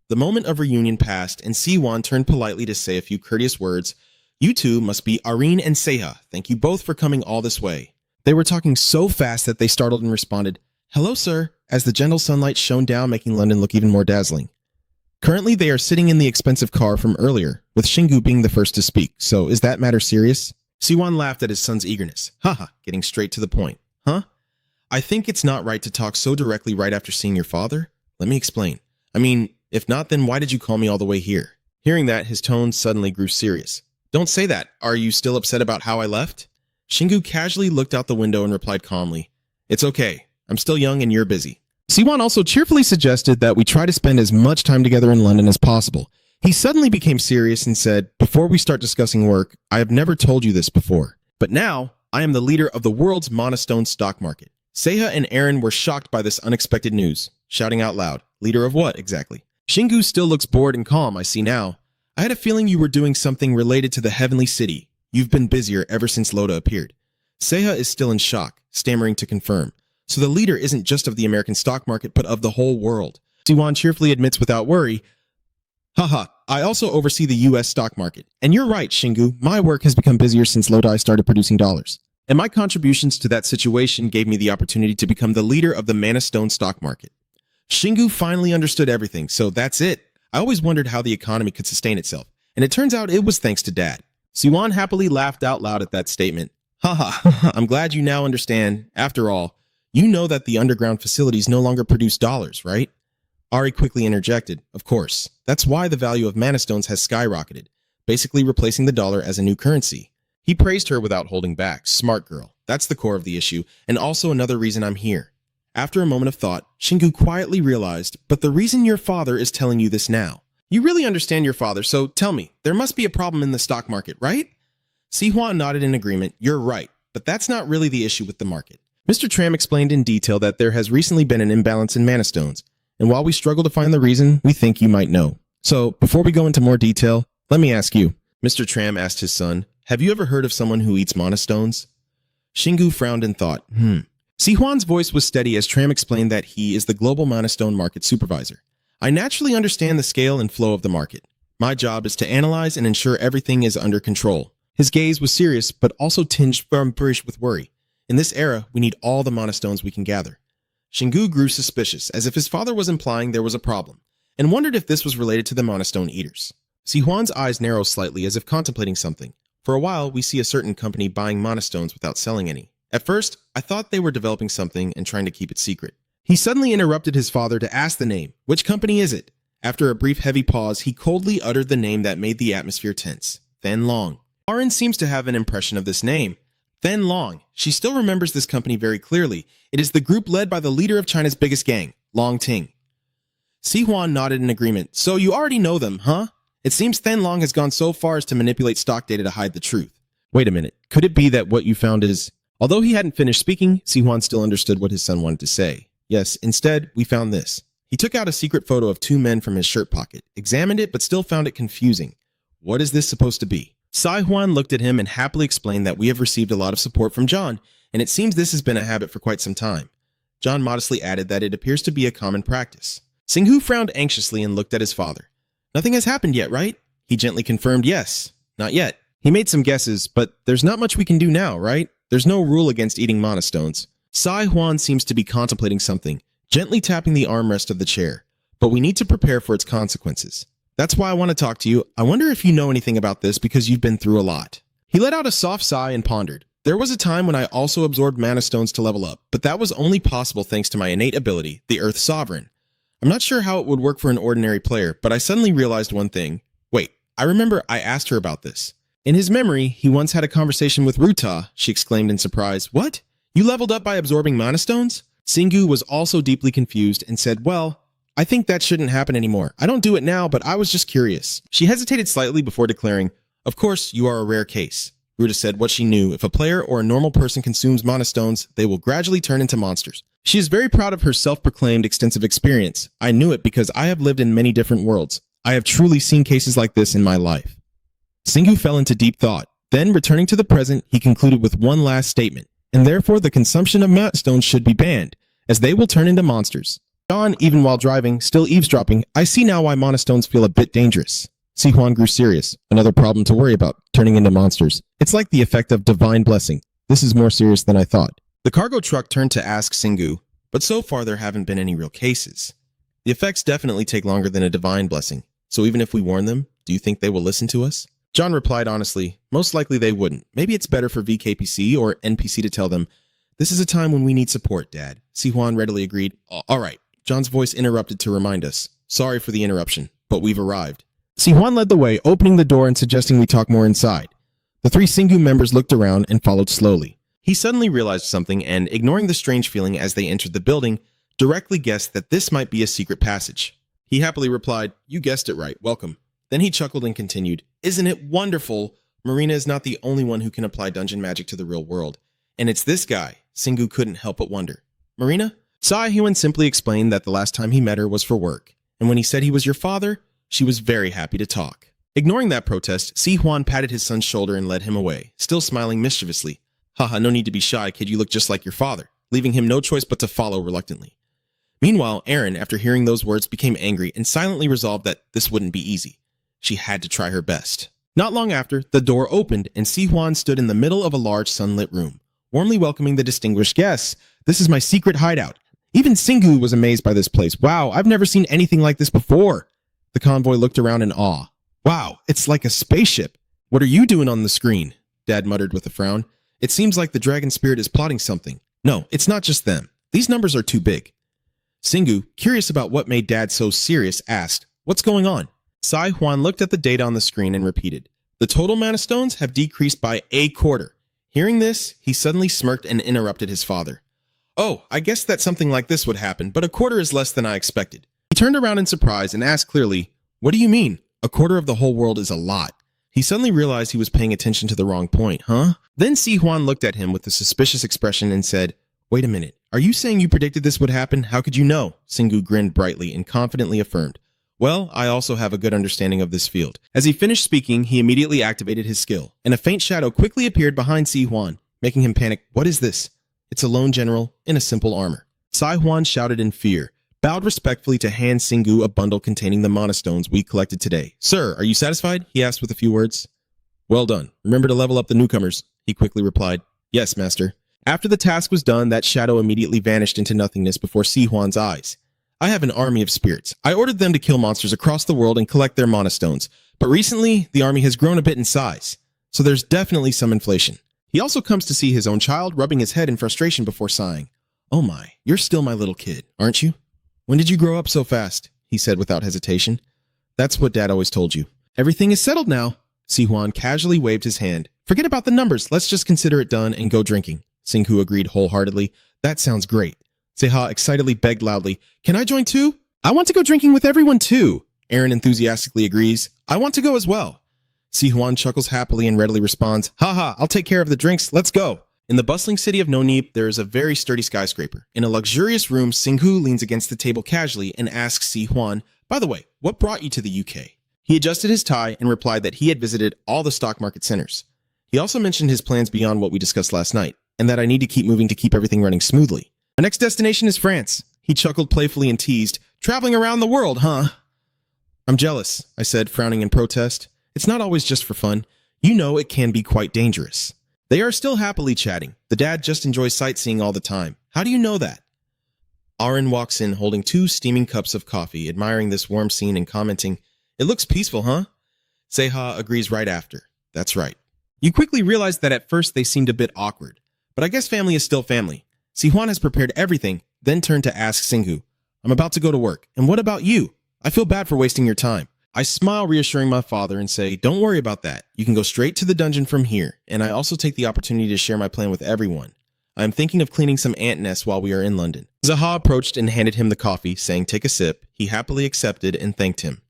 The moment of reunion passed, and Siwon turned politely to say a few courteous words. "You two must be Irene and Seiha. Thank you both for coming all this way." They were talking so fast that they startled and responded, "Hello, sir," as the gentle sunlight shone down, making London look even more dazzling. Currently, they are sitting in the expensive car from earlier, with Shingu being the first to speak. "So, is that matter serious?" Siwon laughed at his son's eagerness. "Haha, getting straight to the point. Huh? I think it's not right to talk so directly right after seeing your father. Let me explain. I mean, if not, then why did you call me all the way here?" Hearing that, his tone suddenly grew serious. "Don't say that. Are you still upset about how I left?" Shingu casually looked out the window and replied calmly, "It's okay. I'm still young and you're busy." Siwon also cheerfully suggested that we try to spend as much time together in London as possible. He suddenly became serious and said, "Before we start discussing work, I have never told you this before, but now I am the leader of the world's monostone stock market." Seiha and Aaron were shocked by this unexpected news, shouting out loud, "Leader of what, exactly?" Shingu still looks bored and calm, I see now. "I had a feeling you were doing something related to the Heavenly City. You've been busier ever since Loda appeared." Seiha is still in shock, stammering to confirm. So the leader isn't just of the American stock market, but of the whole world. Siwon cheerfully admits without worry, "Haha, I also oversee the US stock market. And you're right, Shingu, my work has become busier since Lodi started producing dollars. And my contributions to that situation gave me the opportunity to become the leader of the Manastone stock market." Shingu finally understood everything, so that's it. I always wondered how the economy could sustain itself, and it turns out it was thanks to Dad. Siwon happily laughed out loud at that statement. "Haha, I'm glad you now understand. After all, you know that the underground facilities no longer produce dollars, right?" Ari quickly interjected, "Of course. That's why the value of mana stones has skyrocketed, basically replacing the dollar as a new currency." He praised her without holding back. Smart girl. That's the core of the issue, and also another reason I'm here. After a moment of thought, Shingu quietly realized, "But the reason your father is telling you this now. You really understand your father, so tell me, there must be a problem in the stock market, right?" Sihua nodded in agreement. "You're right, but that's not really the issue with the market." Mr. Tram explained in detail that there has recently been an imbalance in mana stones, and while we struggle to find the reason, we think you might know. So, before we go into more detail, let me ask you. Mr. Tram asked his son, "Have you ever heard of someone who eats mana stones?" Shingu frowned and thought, Si Huan's voice was steady as Tram explained that he is the global mana stone market supervisor. I naturally understand the scale and flow of the market. My job is to analyze and ensure everything is under control. His gaze was serious, but also tinged with worry. In this era, we need all the mana stones we can gather. Xingu grew suspicious, as if his father was implying there was a problem, and wondered if this was related to the mana stone eaters. Si Huan's eyes narrow slightly as if contemplating something. For a while, we see a certain company buying mana stones without selling any. At first, I thought they were developing something and trying to keep it secret. He suddenly interrupted his father to ask the name. Which company is it? After a brief heavy pause, he coldly uttered the name that made the atmosphere tense. Then Long. Aaron seems to have an impression of this name. Then Long. She still remembers this company very clearly. It is the group led by the leader of China's biggest gang, Long Ting. Si Huan nodded in agreement. So you already know them, huh? It seems Then Long has gone so far as to manipulate stock data to hide the truth. Wait a minute. Could it be that what you found is... Although he hadn't finished speaking, Si Huan still understood what his son wanted to say. Yes, instead, we found this. He took out a secret photo of two men from his shirt pocket, examined it, but still found it confusing. What is this supposed to be? Si Huan looked at him and happily explained that we have received a lot of support from John, and it seems this has been a habit for quite some time. John modestly added that it appears to be a common practice. Xinghu frowned anxiously and looked at his father. Nothing has happened yet, right? He gently confirmed yes. Not yet. He made some guesses, but there's not much we can do now, right? There's no rule against eating mana stones. Si Huan seems to be contemplating something, gently tapping the armrest of the chair. But we need to prepare for its consequences. That's why I want to talk to you. I wonder if you know anything about this because you've been through a lot. He let out a soft sigh and pondered. There was a time when I also absorbed mana stones to level up, but that was only possible thanks to my innate ability, the Earth Sovereign. I'm not sure how it would work for an ordinary player, but I suddenly realized one thing. Wait, I remember I asked her about this. In his memory, he once had a conversation with Ruta, she exclaimed in surprise. What? You leveled up by absorbing mana stones? Xinggu was also deeply confused and said, well, I think that shouldn't happen anymore. I don't do it now, but I was just curious. She hesitated slightly before declaring, of course, you are a rare case. Ruta said what she knew. If a player or a normal person consumes mana stones, they will gradually turn into monsters. She is very proud of her self-proclaimed extensive experience. I knew it because I have lived in many different worlds. I have truly seen cases like this in my life. Xinggu fell into deep thought. Then, returning to the present, he concluded with one last statement. And therefore, the consumption of mana stones should be banned, as they will turn into monsters. John, even while driving, still eavesdropping, I see now why mana stones feel a bit dangerous. Si Huan grew serious. Another problem to worry about, turning into monsters. It's like the effect of divine blessing. This is more serious than I thought. The cargo truck turned to ask Xinggu, but so far there haven't been any real cases. The effects definitely take longer than a divine blessing, so even if we warn them, do you think they will listen to us? John replied honestly, most likely they wouldn't. Maybe it's better for VKPC or NPC to tell them, this is a time when we need support, Dad. Si Huan readily agreed. All right. John's voice interrupted to remind us. Sorry for the interruption, but we've arrived. Si Huan led the way, opening the door and suggesting we talk more inside. The three Xinggu members looked around and followed slowly. He suddenly realized something and, ignoring the strange feeling as they entered the building, directly guessed that this might be a secret passage. He happily replied, you guessed it right, welcome. Then he chuckled and continued, isn't it wonderful? Marina is not the only one who can apply dungeon magic to the real world. And it's this guy. Xinggu couldn't help but wonder. Marina? Sai Huan simply explained that the last time he met her was for work. And when he said he was your father, she was very happy to talk. Ignoring that protest, Si Huan patted his son's shoulder and led him away, still smiling mischievously. Haha, no need to be shy, kid, you look just like your father, leaving him no choice but to follow reluctantly. Meanwhile, Erin, after hearing those words, became angry and silently resolved that this wouldn't be easy. She had to try her best. Not long after, the door opened and Si Huan stood in the middle of a large sunlit room, warmly welcoming the distinguished guests. This is my secret hideout. Even Xinggu was amazed by this place. Wow, I've never seen anything like this before. The convoy looked around in awe. Wow, it's like a spaceship. What are you doing on the screen? Dad muttered with a frown. It seems like the dragon spirit is plotting something. No, it's not just them. These numbers are too big. Xinggu, curious about what made Dad so serious, asked, what's going on? Si Huan looked at the data on the screen and repeated, the total mana stones have decreased by a quarter. Hearing this, he suddenly smirked and interrupted his father. Oh, I guess that something like this would happen, but a quarter is less than I expected. He turned around in surprise and asked clearly, what do you mean? A quarter of the whole world is a lot. He suddenly realized he was paying attention to the wrong point, huh? Then Si Huan looked at him with a suspicious expression and said, wait a minute, are you saying you predicted this would happen? How could you know? Xinggu grinned brightly and confidently affirmed, well, I also have a good understanding of this field. As he finished speaking, he immediately activated his skill, and a faint shadow quickly appeared behind Si Huan, making him panic. What is this? It's a lone general in a simple armor. Sai Huan shouted in fear, bowed respectfully to hand Xinggu a bundle containing the mana stones we collected today. Sir, are you satisfied? He asked with a few words. Well done. Remember to level up the newcomers, he quickly replied. Yes, master. After the task was done, that shadow immediately vanished into nothingness before Si Huan's eyes. I have an army of spirits. I ordered them to kill monsters across the world and collect their mana stones, but recently the army has grown a bit in size, so there's definitely some inflation. He also comes to see his own child, rubbing his head in frustration before sighing. Oh my, you're still my little kid, aren't you? When did you grow up so fast? He said without hesitation. That's what Dad always told you. Everything is settled now. Si Huan casually waved his hand. Forget about the numbers, let's just consider it done and go drinking. Xinggu agreed wholeheartedly. That sounds great. Seha excitedly begged loudly, Can I join too? I want to go drinking with everyone too. Aaron enthusiastically agrees. I want to go as well. Si Huan chuckles happily and readily responds, Haha, I'll take care of the drinks, let's go. In the bustling city of Nonip, there is a very sturdy skyscraper. In a luxurious room, Xinggu leans against the table casually and asks Si Huan, By the way, what brought you to the UK? He adjusted his tie and replied that he had visited all the stock market centers. He also mentioned his plans beyond what we discussed last night, and that I need to keep moving to keep everything running smoothly. My next destination is France. He chuckled playfully and teased, Traveling around the world, huh? I'm jealous, I said, frowning in protest. It's not always just for fun. You know it can be quite dangerous. They are still happily chatting. The dad just enjoys sightseeing all the time. How do you know that? Aaron walks in holding 2 steaming cups of coffee, admiring this warm scene and commenting, It looks peaceful, huh? Seha agrees right after. That's right. You quickly realize that at first they seemed a bit awkward, but I guess family is still family. Si Huan has prepared everything, then turned to ask Xinggu, I'm about to go to work, and what about you? I feel bad for wasting your time. I smile, reassuring my father, and say, Don't worry about that. You can go straight to the dungeon from here, and I also take the opportunity to share my plan with everyone. I am thinking of cleaning some ant nests while we are in London. Zaha approached and handed him the coffee, saying take a sip. He happily accepted and thanked him.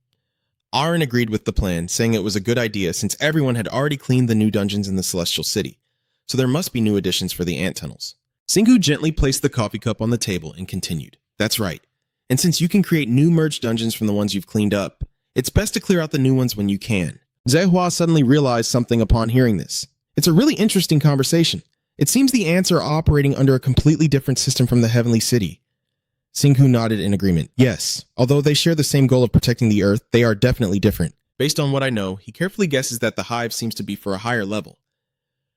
Aaron agreed with the plan, saying it was a good idea since everyone had already cleaned the new dungeons in the Celestial City, so there must be new additions for the ant tunnels. Xinggu gently placed the coffee cup on the table and continued, That's right. And since you can create new merged dungeons from the ones you've cleaned up, it's best to clear out the new ones when you can. Zehua suddenly realized something upon hearing this. It's a really interesting conversation. It seems the ants are operating under a completely different system from the Heavenly City. Xinggu nodded in agreement. Yes, although they share the same goal of protecting the Earth, they are definitely different. Based on what I know, he carefully guesses that the hive seems to be for a higher level.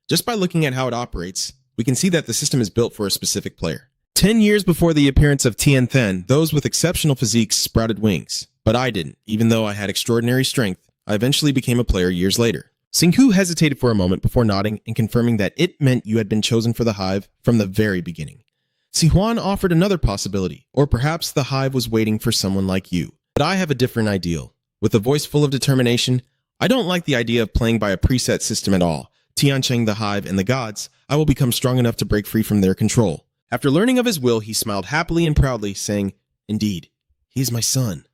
Just by looking at how it operates, we can see that the system is built for a specific player. 10 years before the appearance of Tian Then, those with exceptional physiques sprouted wings. But I didn't. Even though I had extraordinary strength, I eventually became a player years later. Xinggu hesitated for a moment before nodding and confirming that it meant you had been chosen for the hive from the very beginning. Si Huan offered another possibility, or perhaps the hive was waiting for someone like you. But I have a different ideal. With a voice full of determination, I don't like the idea of playing by a preset system at all. Tiancheng, the hive, and the gods, I will become strong enough to break free from their control. After learning of his will, he smiled happily and proudly, saying, Indeed, he is my son.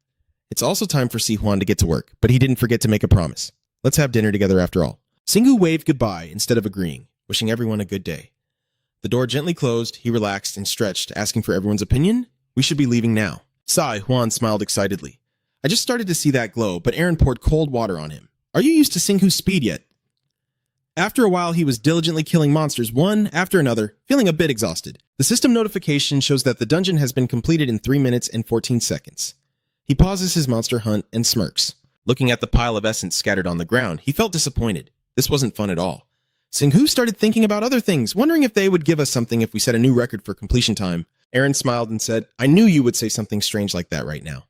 It's also time for Si Huan to get to work, but he didn't forget to make a promise. Let's have dinner together after all. Xinggu waved goodbye instead of agreeing, wishing everyone a good day. The door gently closed, he relaxed and stretched, asking for everyone's opinion. We should be leaving now. Sai Huan smiled excitedly. I just started to see that glow, but Aaron poured cold water on him. Are you used to Xinggu's speed yet? After a while, he was diligently killing monsters one after another, feeling a bit exhausted. The system notification shows that the dungeon has been completed in 3 minutes and 14 seconds. He pauses his monster hunt and smirks. Looking at the pile of essence scattered on the ground, he felt disappointed. This wasn't fun at all. Xinggu started thinking about other things, wondering if they would give us something if we set a new record for completion time. Aaron smiled and said, I knew you would say something strange like that right now.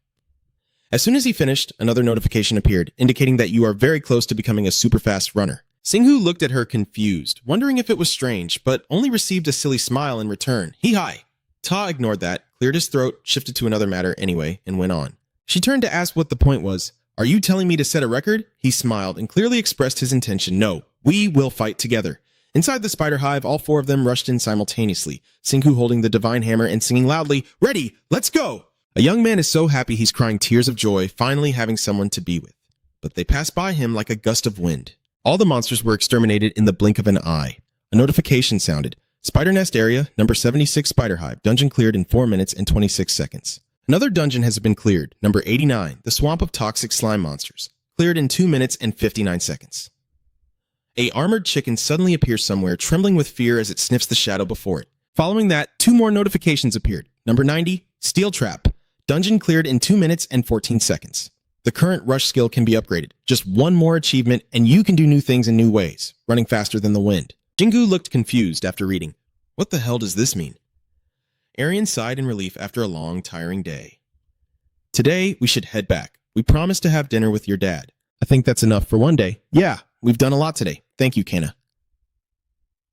As soon as he finished, another notification appeared, indicating that you are very close to becoming a super fast runner. Xinggu looked at her confused, wondering if it was strange, but only received a silly smile in return. Hi. Ta ignored that, cleared his throat, shifted to another matter anyway, and went on. She turned to ask what the point was. Are you telling me to set a record? He smiled and clearly expressed his intention. No, we will fight together. Inside the spider hive, all 4 of them rushed in simultaneously, Xinggu holding the divine hammer and singing loudly, Ready, let's go! A young man is so happy he's crying tears of joy, finally having someone to be with. But they pass by him like a gust of wind. All the monsters were exterminated in the blink of an eye. A notification sounded. Spider nest area, number 76 spider hive, dungeon cleared in 4 minutes and 26 seconds. Another dungeon has been cleared, number 89, the swamp of toxic slime monsters, cleared in 2 minutes and 59 seconds. A armored chicken suddenly appears somewhere, trembling with fear as it sniffs the shadow before it. Following that, 2 more notifications appeared. Number 90, Steel Trap. Dungeon cleared in 2 minutes and 14 seconds. The current rush skill can be upgraded. Just 1 more achievement and you can do new things in new ways, running faster than the wind. Jingu looked confused after reading. What the hell does this mean? Arian sighed in relief after a long, tiring day. Today, we should head back. We promised to have dinner with your dad. I think that's enough for one day. Yeah, we've done a lot today. Thank you, Kana.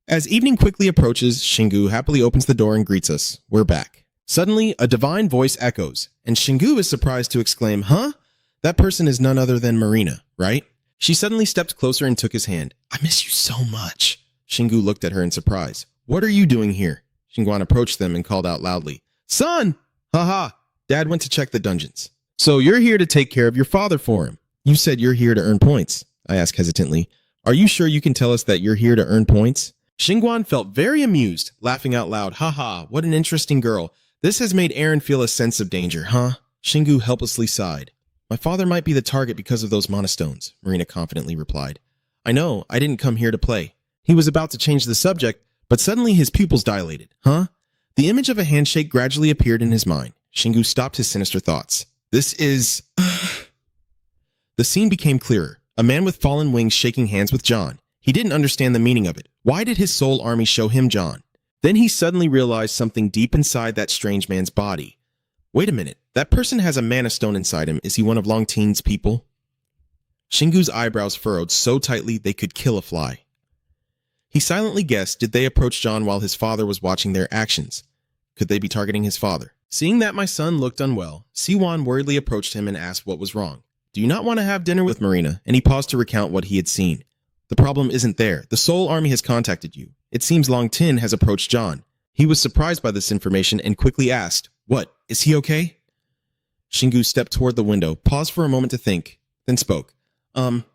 As evening quickly approaches, Shingu happily opens the door and greets us. We're back. Suddenly, a divine voice echoes, and Shingu is surprised to exclaim, Huh? That person is none other than Marina, right? She suddenly stepped closer and took his hand. I miss you so much. Shingu looked at her in surprise. What are you doing here? Xingguan approached them and called out loudly. Son! Haha! Dad went to check the dungeons. So you're here to take care of your father for him. You said you're here to earn points. I asked hesitantly. Are you sure you can tell us that you're here to earn points? Xingguan felt very amused, laughing out loud. Haha, what an interesting girl. This has made Aaron feel a sense of danger, huh? Shingu helplessly sighed. My father might be the target because of those monastones, Marina confidently replied. I know, I didn't come here to play. He was about to change the subject, but suddenly his pupils dilated. Huh? The image of a handshake gradually appeared in his mind. Shingu stopped his sinister thoughts. This is... The scene became clearer. A man with fallen wings shaking hands with John. He didn't understand the meaning of it. Why did his soul army show him John? Then he suddenly realized something deep inside that strange man's body. Wait a minute. That person has a mana stone inside him. Is he one of Long Teen's people? Shingu's eyebrows furrowed so tightly they could kill a fly. He silently guessed, did they approach John while his father was watching their actions? Could they be targeting his father? Seeing that my son looked unwell, Siwan worriedly approached him and asked what was wrong. Do you not want to have dinner with Marina? And he paused to recount what he had seen. The problem isn't there. The Soul Army has contacted you. It seems Long Tin has approached John. He was surprised by this information and quickly asked, What? Is he okay? Shingu stepped toward the window, paused for a moment to think, then spoke.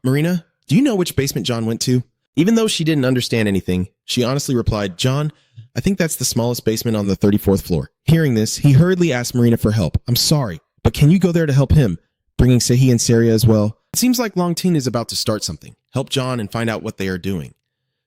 Marina, do you know which basement John went to? Even though she didn't understand anything, she honestly replied, John, I think that's the smallest basement on the 34th floor. Hearing this, he hurriedly asked Marina for help. I'm sorry, but can you go there to help him? Bringing Sehi and Saria as well. It seems like Long Tin is about to start something. Help John and find out what they are doing.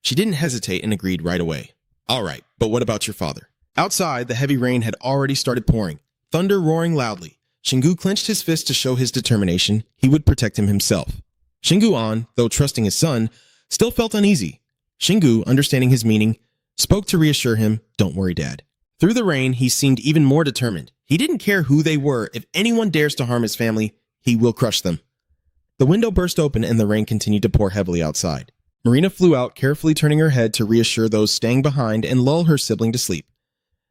She didn't hesitate and agreed right away. All right, but what about your father? Outside, the heavy rain had already started pouring, thunder roaring loudly. Shingu clenched his fist to show his determination. He would protect him himself. Shingu An, though trusting his son, still felt uneasy. Shingu, understanding his meaning, spoke to reassure him, Don't worry, Dad. Through the rain, he seemed even more determined. He didn't care who they were. If anyone dares to harm his family, he will crush them. The window burst open and the rain continued to pour heavily outside. Marina flew out, carefully turning her head to reassure those staying behind and lull her sibling to sleep.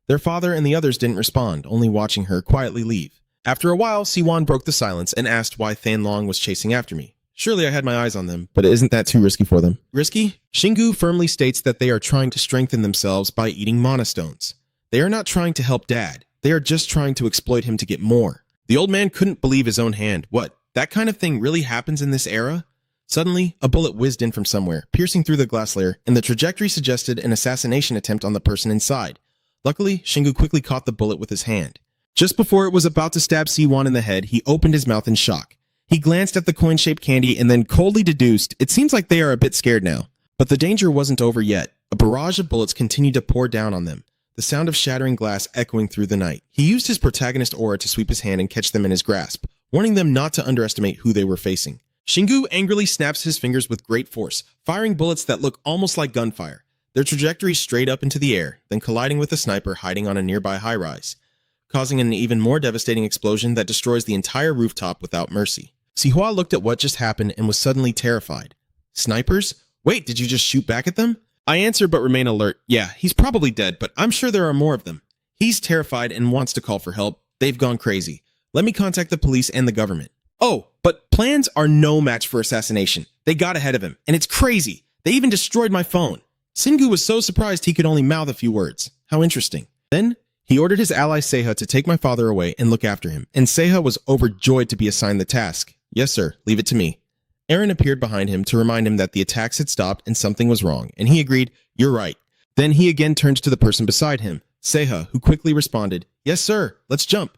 Their father and the others didn't respond, only watching her quietly leave. After a while, Siwan broke the silence and asked why Than Long was chasing after me. Surely I had my eyes on them, but isn't that too risky for them? Risky? Shingu firmly states that they are trying to strengthen themselves by eating monastones. They are not trying to help Dad. They are just trying to exploit him to get more. The old man couldn't believe his own hand. What? That kind of thing really happens in this era? Suddenly, a bullet whizzed in from somewhere, piercing through the glass layer, and the trajectory suggested an assassination attempt on the person inside. Luckily, Shingu quickly caught the bullet with his hand. Just before it was about to stab Siwan in the head, he opened his mouth in shock. He glanced at the coin-shaped candy and then coldly deduced, it seems like they are a bit scared now. But the danger wasn't over yet. A barrage of bullets continued to pour down on them, the sound of shattering glass echoing through the night. He used his protagonist aura to sweep his hand and catch them in his grasp, warning them not to underestimate who they were facing. Shingu angrily snaps his fingers with great force, firing bullets that look almost like gunfire, their trajectory straight up into the air, then colliding with a sniper hiding on a nearby high-rise, causing an even more devastating explosion that destroys the entire rooftop without mercy. Sihua looked at what just happened and was suddenly terrified. Snipers? Wait, did you just shoot back at them? I answer but remain alert. Yeah, he's probably dead, but I'm sure there are more of them. He's terrified and wants to call for help. They've gone crazy. Let me contact the police and the government. Oh, but plans are no match for assassination. They got ahead of him, and it's crazy. They even destroyed my phone. Singu was so surprised he could only mouth a few words. How interesting. Then, he ordered his ally Seha to take my father away and look after him, and Seha was overjoyed to be assigned the task. Yes, sir, leave it to me. Aaron appeared behind him to remind him that the attacks had stopped and something was wrong, and he agreed, You're right. Then he again turned to the person beside him, Seha, who quickly responded, Yes, sir, let's jump.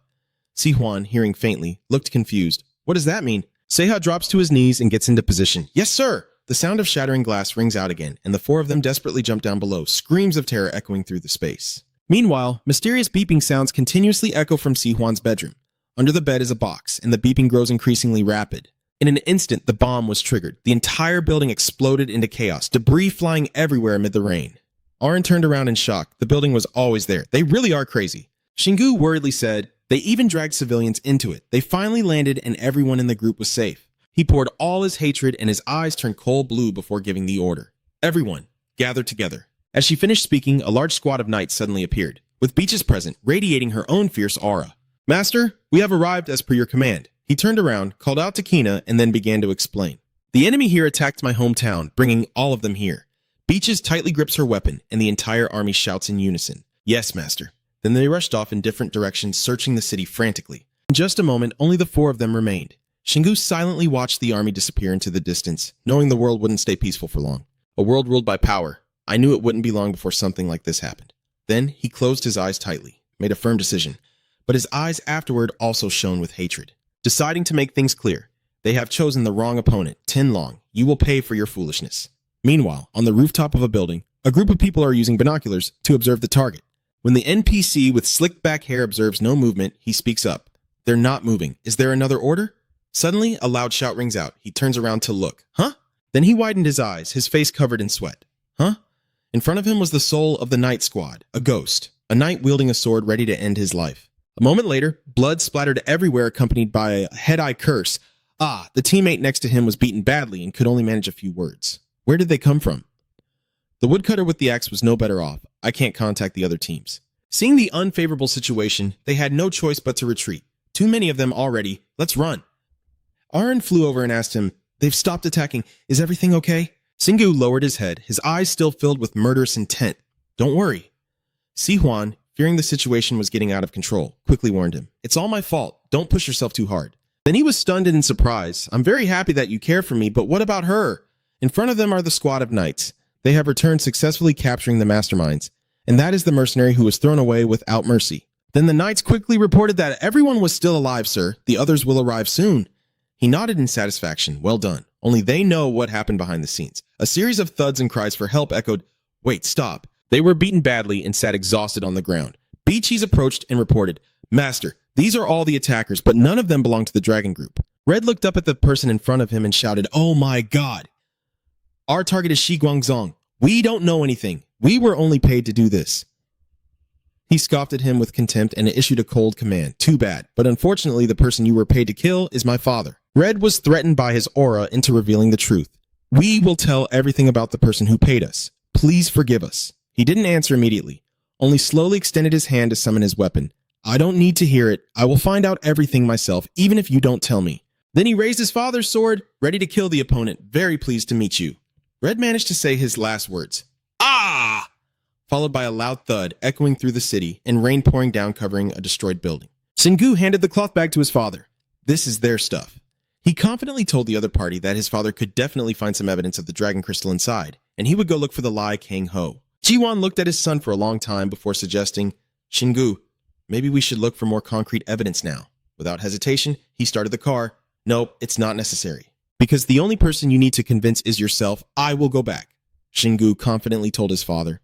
Sihuan, hearing faintly, looked confused. What does that mean? Seha drops to his knees and gets into position. Yes, sir! The sound of shattering glass rings out again, and the four of them desperately jump down below, screams of terror echoing through the space. Meanwhile, mysterious beeping sounds continuously echo from Si-hwan's bedroom. Under the bed is a box, and the beeping grows increasingly rapid. In an instant, the bomb was triggered. The entire building exploded into chaos, debris flying everywhere amid the rain. Arin turned around in shock. The building was always there. They really are crazy. Shingu worriedly said, they even dragged civilians into it. They finally landed and everyone in the group was safe. He poured all his hatred and his eyes turned coal blue before giving the order. Everyone, gather together. As she finished speaking, a large squad of knights suddenly appeared, with Beaches present, radiating her own fierce aura. Master, we have arrived as per your command. He turned around, called out to Kina, and then began to explain. The enemy here attacked my hometown, bringing all of them here. Beaches tightly grips her weapon, and the entire army shouts in unison, "Yes, Master." Then they rushed off in different directions, searching the city frantically. In just a moment, only the 4 of them remained. Shingu silently watched the army disappear into the distance, knowing the world wouldn't stay peaceful for long. A world ruled by power. I knew it wouldn't be long before something like this happened. Then he closed his eyes tightly, made a firm decision, but his eyes afterward also shone with hatred. Deciding to make things clear, they have chosen the wrong opponent, Tin Long. You will pay for your foolishness. Meanwhile, on the rooftop of a building, a group of people are using binoculars to observe the target. When the NPC with slicked back hair observes no movement, he speaks up. They're not moving. Is there another order? Suddenly, a loud shout rings out. He turns around to look. Huh? Then he widened his eyes, his face covered in sweat. Huh? In front of him was the soul of the Knight Squad, a ghost, a knight wielding a sword ready to end his life. A moment later, blood splattered everywhere accompanied by a head-eye curse. The teammate next to him was beaten badly and could only manage a few words. Where did they come from? The woodcutter with the axe was no better off. I can't contact the other teams. Seeing the unfavorable situation, they had no choice but to retreat. Too many of them already. Let's run. Arin flew over and asked him, they've stopped attacking. Is everything okay? Singu lowered his head, his eyes still filled with murderous intent. Don't worry. Si-hwan, fearing the situation was getting out of control, quickly warned him. It's all my fault. Don't push yourself too hard. Then he was stunned and in surprise. I'm very happy that you care for me, but what about her? In front of them are the squad of knights. They have returned successfully capturing the masterminds, and that is the mercenary who was thrown away without mercy. Then the knights quickly reported that everyone was still alive, sir. The others will arrive soon. He nodded in satisfaction. Well done. Only they know what happened behind the scenes. A series of thuds and cries for help echoed. Wait, stop. They were beaten badly and sat exhausted on the ground. Beaches approached and reported, Master, these are all the attackers, but none of them belong to the dragon group. Red looked up at the person in front of him and shouted, Oh my God. Our target is Shi Guangzong. We don't know anything. We were only paid to do this. He scoffed at him with contempt and issued a cold command. Too bad, but unfortunately the person you were paid to kill is my father. Red was threatened by his aura into revealing the truth. We will tell everything about the person who paid us. Please forgive us. He didn't answer immediately, only slowly extended his hand to summon his weapon. I don't need to hear it. I will find out everything myself, even if you don't tell me. Then he raised his father's sword, ready to kill the opponent. Very pleased to meet you. Red managed to say his last words. Ah! Followed by a loud thud echoing through the city and rain pouring down covering a destroyed building. Singu handed the cloth bag to his father. This is their stuff. He confidently told the other party that his father could definitely find some evidence of the dragon crystal inside, and he would go look for the Lai Kang Ho. Jiwan looked at his son for a long time before suggesting, Shingu, maybe we should look for more concrete evidence now. Without hesitation, he started the car. Nope, it's not necessary. Because the only person you need to convince is yourself, I will go back. Shingu confidently told his father.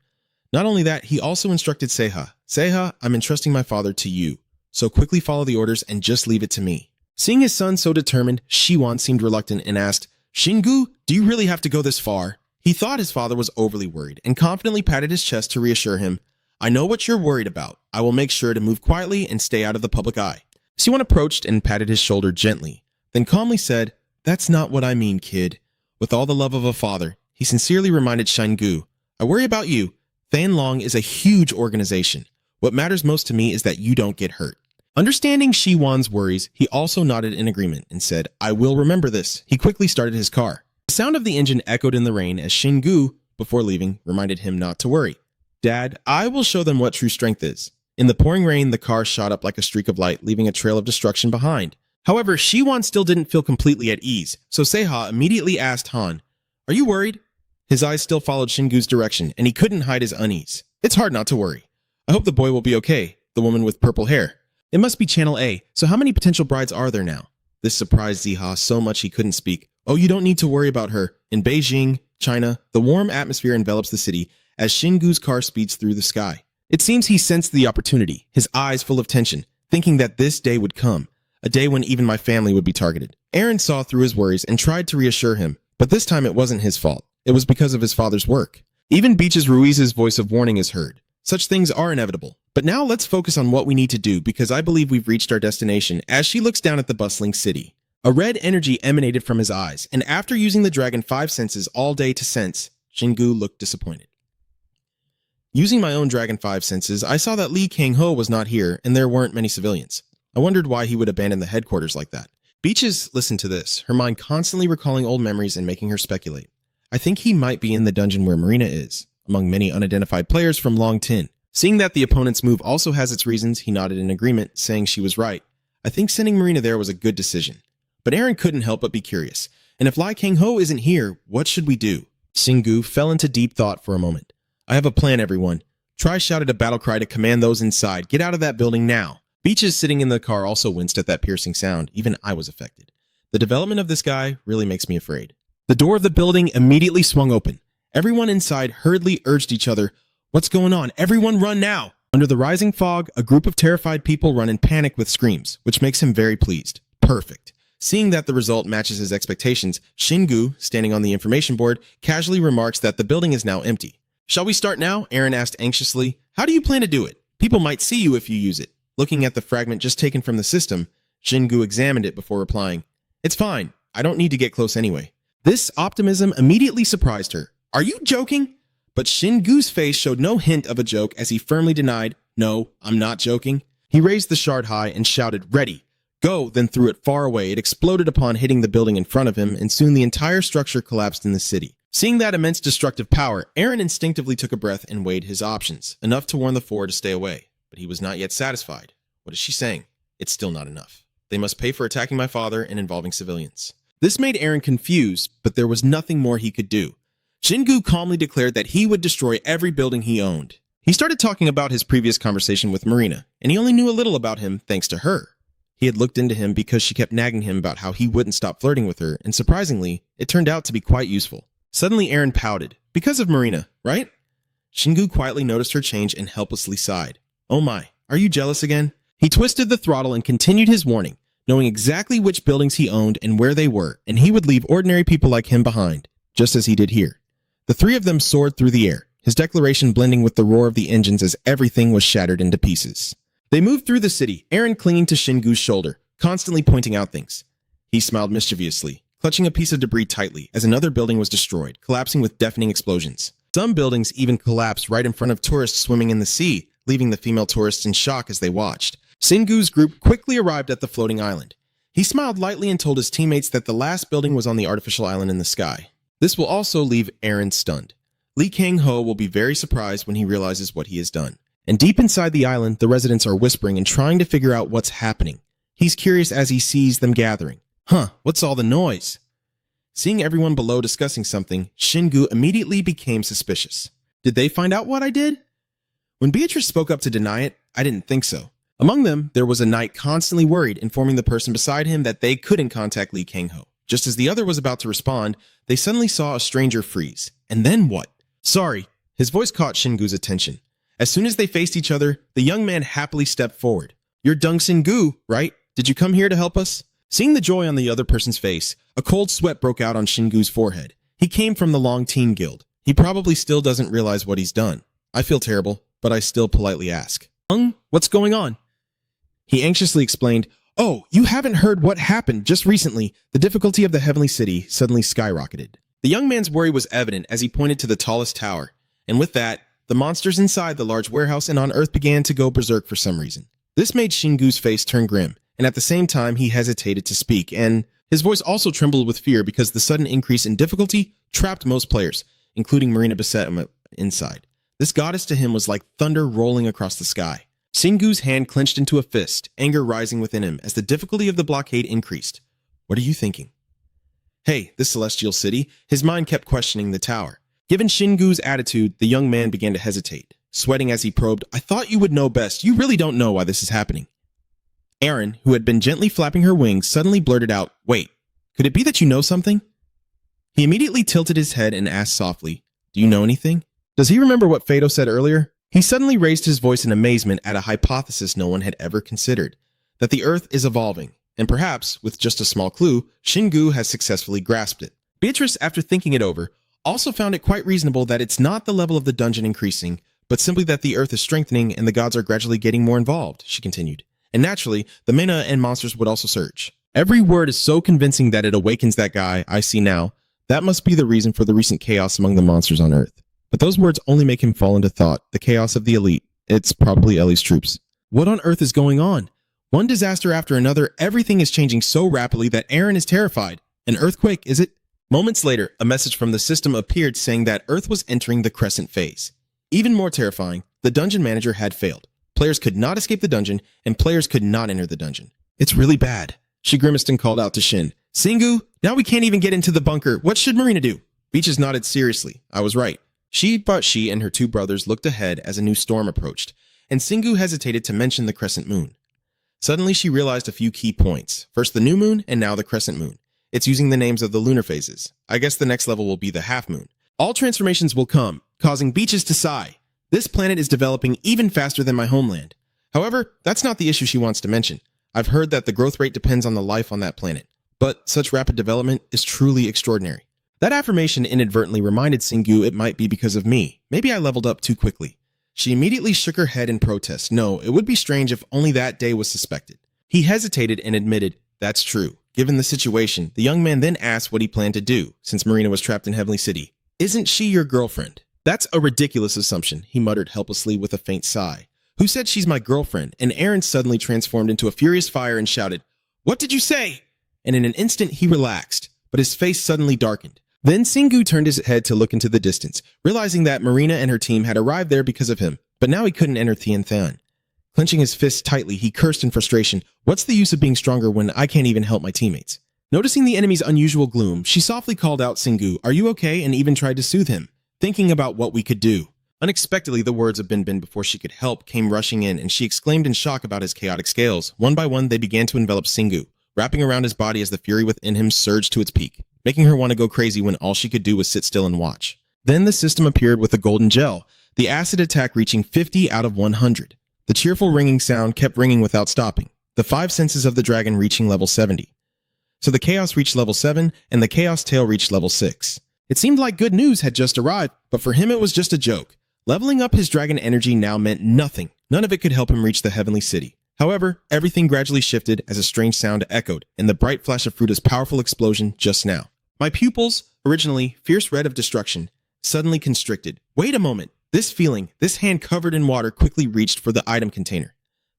Not only that, he also instructed Seiha. Seiha, I'm entrusting my father to you, so quickly follow the orders and just leave it to me. Seeing his son so determined, Shiwan seemed reluctant and asked, Shingu, do you really have to go this far? He thought his father was overly worried and confidently patted his chest to reassure him. I know what you're worried about. I will make sure to move quietly and stay out of the public eye. Siwon approached and patted his shoulder gently, then calmly said, That's not what I mean, kid. With all the love of a father, he sincerely reminded Shingu, I worry about you. Fan Long is a huge organization. What matters most to me is that you don't get hurt. Understanding Shiwan's worries, he also nodded in agreement and said, I will remember this. He quickly started his car. The sound of the engine echoed in the rain as Shingu, before leaving, reminded him not to worry. Dad, I will show them what true strength is. In the pouring rain, the car shot up like a streak of light, leaving a trail of destruction behind. However, Shiwan still didn't feel completely at ease, so Seiha immediately asked Han, Are you worried? His eyes still followed Shingu's direction, and he couldn't hide his unease. It's hard not to worry. I hope the boy will be okay, the woman with purple hair. It must be Channel A, so how many potential brides are there now? This surprised Ziha so much he couldn't speak. Oh, you don't need to worry about her. In Beijing, China, the warm atmosphere envelops the city as Shingu's car speeds through the sky. It seems he sensed the opportunity, his eyes full of tension, thinking that this day would come, a day when even my family would be targeted. Aaron saw through his worries and tried to reassure him, but this time it wasn't his fault. It was because of his father's work. Even Beaches Ruiz's voice of warning is heard. Such things are inevitable. But now let's focus on what we need to do because I believe we've reached our destination as she looks down at the bustling city. A red energy emanated from his eyes, and after using the Dragon 5 senses all day to sense, Shingu looked disappointed. Using my own Dragon 5 senses, I saw that Lee Kang-ho was not here and there weren't many civilians. I wondered why he would abandon the headquarters like that. Beaches listened to this, her mind constantly recalling old memories and making her speculate. I think he might be in the dungeon where Marina is, among many unidentified players from Long Tin. Seeing that the opponent's move also has its reasons, he nodded in agreement, saying she was right. I think sending Marina there was a good decision. But Aaron couldn't help but be curious. And if Lee Kang-ho isn't here, what should we do? Shingu fell into deep thought for a moment. I have a plan, everyone. Try shouted a battle cry to command those inside. Get out of that building now. Beaches sitting in the car also winced at that piercing sound. Even I was affected. The development of this guy really makes me afraid. The door of the building immediately swung open. Everyone inside hurriedly urged each other, "What's going on? Everyone run now!" Under the rising fog, a group of terrified people run in panic with screams, which makes him very pleased. Perfect. Seeing that the result matches his expectations, Shingu, standing on the information board, casually remarks that the building is now empty. "Shall we start now?" Aaron asked anxiously. "How do you plan to do it? People might see you if you use it." Looking at the fragment just taken from the system, Shingu examined it before replying, "It's fine. I don't need to get close anyway." This optimism immediately surprised her. "Are you joking?" But Shingu's face showed no hint of a joke as he firmly denied, "No, I'm not joking." He raised the shard high and shouted, "Ready, go," then threw it far away. It exploded upon hitting the building in front of him, and soon the entire structure collapsed in the city. Seeing that immense destructive power, Aaron instinctively took a breath and weighed his options, enough to warn the four to stay away. But he was not yet satisfied. What is she saying? It's still not enough. They must pay for attacking my father and involving civilians. This made Aaron confused, but there was nothing more he could do. Shingu calmly declared that he would destroy every building he owned. He started talking about his previous conversation with Marina, and he only knew a little about him thanks to her. He had looked into him because she kept nagging him about how he wouldn't stop flirting with her, and surprisingly, it turned out to be quite useful. Suddenly, Aaron pouted. Because of Marina, right? Shingu quietly noticed her change and helplessly sighed. "Oh my, are you jealous again?" He twisted the throttle and continued his warning, knowing exactly which buildings he owned and where they were, and he would leave ordinary people like him behind, just as he did here. The three of them soared through the air, his declaration blending with the roar of the engines as everything was shattered into pieces. They moved through the city, Aaron clinging to Shingu's shoulder, constantly pointing out things. He smiled mischievously, clutching a piece of debris tightly as another building was destroyed, collapsing with deafening explosions. Some buildings even collapsed right in front of tourists swimming in the sea, leaving the female tourists in shock as they watched. Shingu's group quickly arrived at the floating island. He smiled lightly and told his teammates that the last building was on the artificial island in the sky. This will also leave Aaron stunned. Lee Kang-ho will be very surprised when he realizes what he has done. And deep inside the island, the residents are whispering and trying to figure out what's happening. He's curious as he sees them gathering. What's all the noise? Seeing everyone below discussing something, Shingu immediately became suspicious. Did they find out what I did? When Beatrice spoke up to deny it, I didn't think so. Among them, there was a knight constantly worried, informing the person beside him that they couldn't contact Lee Kang-ho. Just as the other was about to respond, they suddenly saw a stranger freeze. And then what? "Sorry." His voice caught Shingu's attention. As soon as they faced each other, the young man happily stepped forward. "You're Dung Shingu, right? Did you come here to help us?" Seeing the joy on the other person's face, a cold sweat broke out on Shingu's forehead. He came from the Long Teen Guild. He probably still doesn't realize what he's done. I feel terrible, but I still politely ask, "What's going on?" He anxiously explained, "Oh, you haven't heard what happened just recently. The difficulty of the Heavenly City suddenly skyrocketed." The young man's worry was evident as he pointed to the tallest tower. And with that, the monsters inside the large warehouse and on Earth began to go berserk for some reason. This made Shingu's face turn grim, and at the same time he hesitated to speak, and his voice also trembled with fear because the sudden increase in difficulty trapped most players, including Marina Beset inside. This goddess to him was like thunder rolling across the sky. Shingu's hand clenched into a fist, anger rising within him as the difficulty of the blockade increased. "What are you thinking?" "Hey, this celestial city." His mind kept questioning the tower. Given Shingu's attitude, the young man began to hesitate, sweating as he probed, "I thought you would know best. You really don't know why this is happening." Aaron, who had been gently flapping her wings, suddenly blurted out, "Wait, could it be that you know something?" He immediately tilted his head and asked softly, "Do you know anything?" Does he remember what Fado said earlier? He suddenly raised his voice in amazement at a hypothesis no one had ever considered, that the Earth is evolving, and perhaps, with just a small clue, Shingu has successfully grasped it. Beatrice, after thinking it over, also found it quite reasonable that it's not the level of the dungeon increasing, but simply that the Earth is strengthening and the gods are gradually getting more involved, she continued. And naturally, the mana and monsters would also surge. Every word is so convincing that it awakens that guy I see now. That must be the reason for the recent chaos among the monsters on Earth. But those words only make him fall into thought, the chaos of the elite. It's probably Ellie's troops. What on earth is going on? One disaster after another, everything is changing so rapidly that Aaron is terrified. An earthquake, is it? Moments later, a message from the system appeared saying that Earth was entering the crescent phase. Even more terrifying, the dungeon manager had failed. Players could not escape the dungeon, and players could not enter the dungeon. It's really bad. She grimaced and called out to Shin. Singu, now we can't even get into the bunker. What should Marina do? Beaches nodded seriously. I was right. She and her two brothers looked ahead as a new storm approached, and Singu hesitated to mention the crescent moon. Suddenly, she realized a few key points. First the new moon, and now the crescent moon. It's using the names of the lunar phases. I guess the next level will be the half moon. All transformations will come, causing Beaches to sigh. This planet is developing even faster than my homeland. However, that's not the issue she wants to mention. I've heard that the growth rate depends on the life on that planet, but such rapid development is truly extraordinary. That affirmation inadvertently reminded Singu it might be because of me. Maybe I leveled up too quickly. She immediately shook her head in protest. No, it would be strange if only that day was suspected. He hesitated and admitted, that's true. Given the situation, the young man then asked what he planned to do, since Marina was trapped in Heavenly City. Isn't she your girlfriend? That's a ridiculous assumption, he muttered helplessly with a faint sigh. Who said she's my girlfriend? And Aaron suddenly transformed into a furious fire and shouted, What did you say? And in an instant he relaxed, but his face suddenly darkened. Then Singu turned his head to look into the distance, realizing that Marina and her team had arrived there because of him, but now he couldn't enter Tianthan. Clenching his fists tightly, he cursed in frustration, What's the use of being stronger when I can't even help my teammates? Noticing the enemy's unusual gloom, she softly called out Singu, Are you okay? And even tried to soothe him, thinking about what we could do. Unexpectedly, the words of Bin Bin before she could help came rushing in, and she exclaimed in shock about his chaotic scales. One by one, they began to envelop Singu, wrapping around his body as the fury within him surged to its peak, making her want to go crazy when all she could do was sit still and watch. Then the system appeared with a golden gel, the acid attack reaching 50 out of 100. The cheerful ringing sound kept ringing without stopping, the 5 senses of the dragon reaching level 70. So the chaos reached level 7, and the chaos tail reached level 6. It seemed like good news had just arrived, but for him it was just a joke. Leveling up his dragon energy now meant nothing. None of it could help him reach the Heavenly City. However, everything gradually shifted as a strange sound echoed in the bright flash of Fruta's powerful explosion just now. My pupils, originally fierce red of destruction, suddenly constricted. Wait a moment. This feeling, this hand covered in water quickly reached for the item container.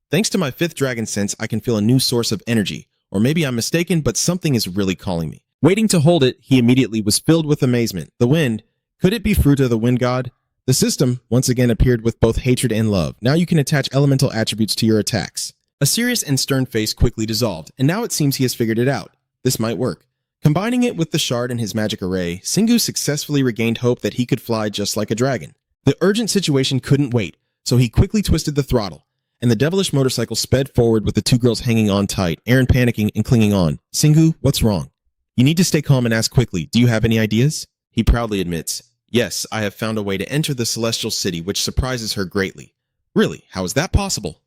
Thanks to my 5th dragon sense, I can feel a new source of energy. Or maybe I'm mistaken, but something is really calling me. Waiting to hold it, he immediately was filled with amazement. The wind. Could it be Fruta, the wind god? The system once again appeared with both hatred and love. Now you can attach elemental attributes to your attacks. A serious and stern face quickly dissolved, and now it seems he has figured it out. This might work. Combining it with the shard and his magic array, Singu successfully regained hope that he could fly just like a dragon. The urgent situation couldn't wait, so he quickly twisted the throttle, and the devilish motorcycle sped forward with the 2 girls hanging on tight, Aaron panicking and clinging on. Singu, what's wrong? You need to stay calm and ask quickly. Do you have any ideas? He proudly admits, Yes, I have found a way to enter the celestial city, which surprises her greatly. Really, how is that possible?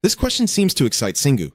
This question seems to excite Singu.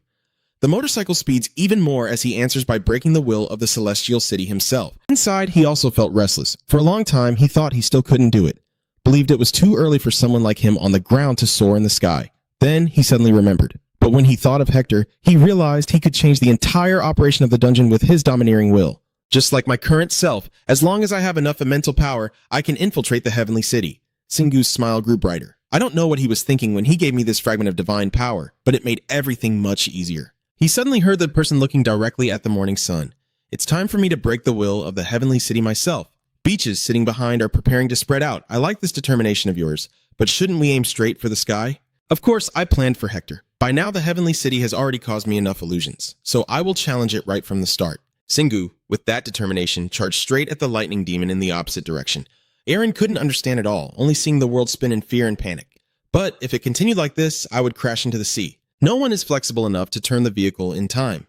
The motorcycle speeds even more as he answers by breaking the will of the celestial city himself. Inside, he also felt restless. For a long time, he thought he still couldn't do it. Believed it was too early for someone like him on the ground to soar in the sky. Then he suddenly remembered. But when he thought of Hector, he realized he could change the entire operation of the dungeon with his domineering will. Just like my current self, as long as I have enough mental power, I can infiltrate the Heavenly City. Singu's smile grew brighter. I don't know what he was thinking when he gave me this fragment of divine power, but it made everything much easier. He suddenly heard the person looking directly at the morning sun. It's time for me to break the will of the Heavenly City myself. Beaches sitting behind are preparing to spread out. I like this determination of yours, but shouldn't we aim straight for the sky? Of course, I planned for Hector. By now, the Heavenly City has already caused me enough illusions, so I will challenge it right from the start. Singu, with that determination, charged straight at the lightning demon in the opposite direction. Aaron couldn't understand at all, only seeing the world spin in fear and panic. But if it continued like this, I would crash into the sea. No one is flexible enough to turn the vehicle in time.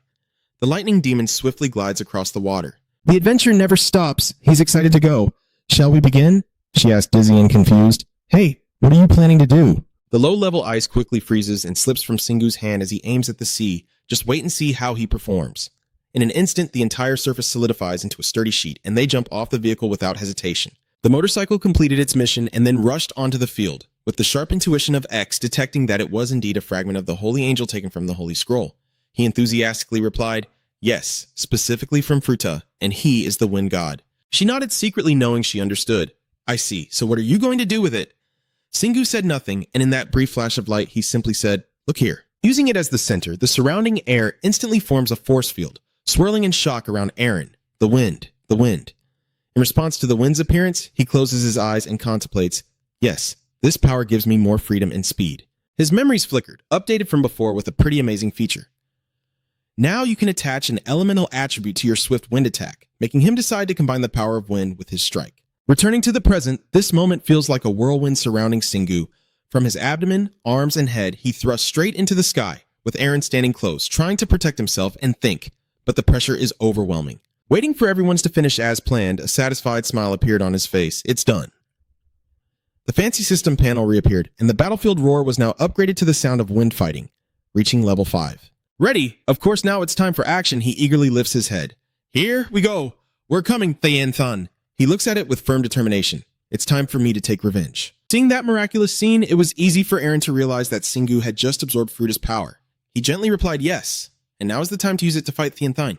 The lightning demon swiftly glides across the water. The adventure never stops. He's excited to go. Shall we begin? She asked, dizzy and confused. Hey, What are you planning to do? The low-level ice quickly freezes and slips from Singu's hand as he aims at the sea. Just wait and see how he performs. In an instant, the entire surface solidifies into a sturdy sheet, and they jump off the vehicle without hesitation. The motorcycle completed its mission and then rushed onto the field, with the sharp intuition of X detecting that it was indeed a fragment of the Holy Angel taken from the Holy Scroll. He enthusiastically replied, "Yes, specifically from Fruta, and he is the Wind God." She nodded secretly, knowing she understood. "I see, so what are you going to do with it?" Singu said nothing, and in that brief flash of light, he simply said, "Look here." Using it as the center, the surrounding air instantly forms a force field, swirling in shock around Aaron. The wind. In response to the wind's appearance, he closes his eyes and contemplates, "Yes, this power gives me more freedom and speed." His memories flickered, updated from before with a pretty amazing feature. Now you can attach an elemental attribute to your swift wind attack, making him decide to combine the power of wind with his strike. Returning to the present, this moment feels like a whirlwind surrounding Singu. From his abdomen, arms, and head, he thrusts straight into the sky, with Aaron standing close, trying to protect himself and think, but the pressure is overwhelming. Waiting for everyone's to finish as planned, a satisfied smile appeared on his face. It's done. The fancy system panel reappeared, and the battlefield roar was now upgraded to the sound of wind fighting, reaching level 5. Ready? Of course, now it's time for action. He eagerly lifts his head. Here we go. We're coming, Thayan Thun. He looks at it with firm determination. It's time for me to take revenge. Seeing that miraculous scene, it was easy for Aaron to realize that Singu had just absorbed Fruta's power. He gently replied yes, and now is the time to use it to fight Thayan Thun.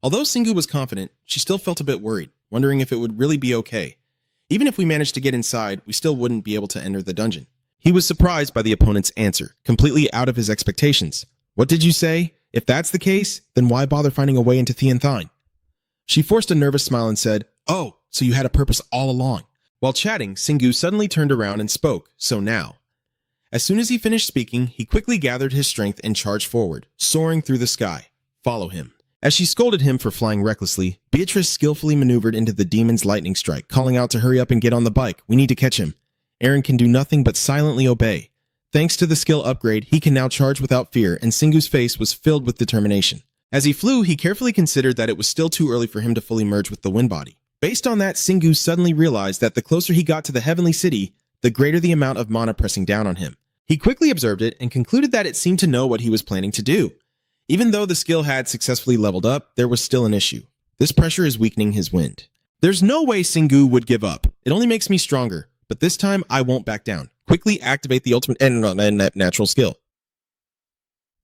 Although Singu was confident, she still felt a bit worried, wondering if it would really be okay. Even if we managed to get inside, we still wouldn't be able to enter the dungeon. He was surprised by the opponent's answer, completely out of his expectations. "What did you say? If that's the case, then why bother finding a way into Thayan Thun?" She forced a nervous smile and said, "Oh, so you had a purpose all along." While chatting, Singu suddenly turned around and spoke, "So now." As soon as he finished speaking, he quickly gathered his strength and charged forward, soaring through the sky. "Follow him." As she scolded him for flying recklessly, Beatrice skillfully maneuvered into the demon's lightning strike, calling out to hurry up and get on the bike. "We need to catch him." Aaron can do nothing but silently obey. Thanks to the skill upgrade, he can now charge without fear, and Singu's face was filled with determination. As he flew, he carefully considered that it was still too early for him to fully merge with the wind body. Based on that, Singu suddenly realized that the closer he got to the heavenly city, the greater the amount of mana pressing down on him. He quickly observed it and concluded that it seemed to know what he was planning to do. Even though the skill had successfully leveled up, there was still an issue. This pressure is weakening his wind. There's no way Singu would give up. It only makes me stronger, but this time I won't back down. Quickly activate the ultimate and natural skill.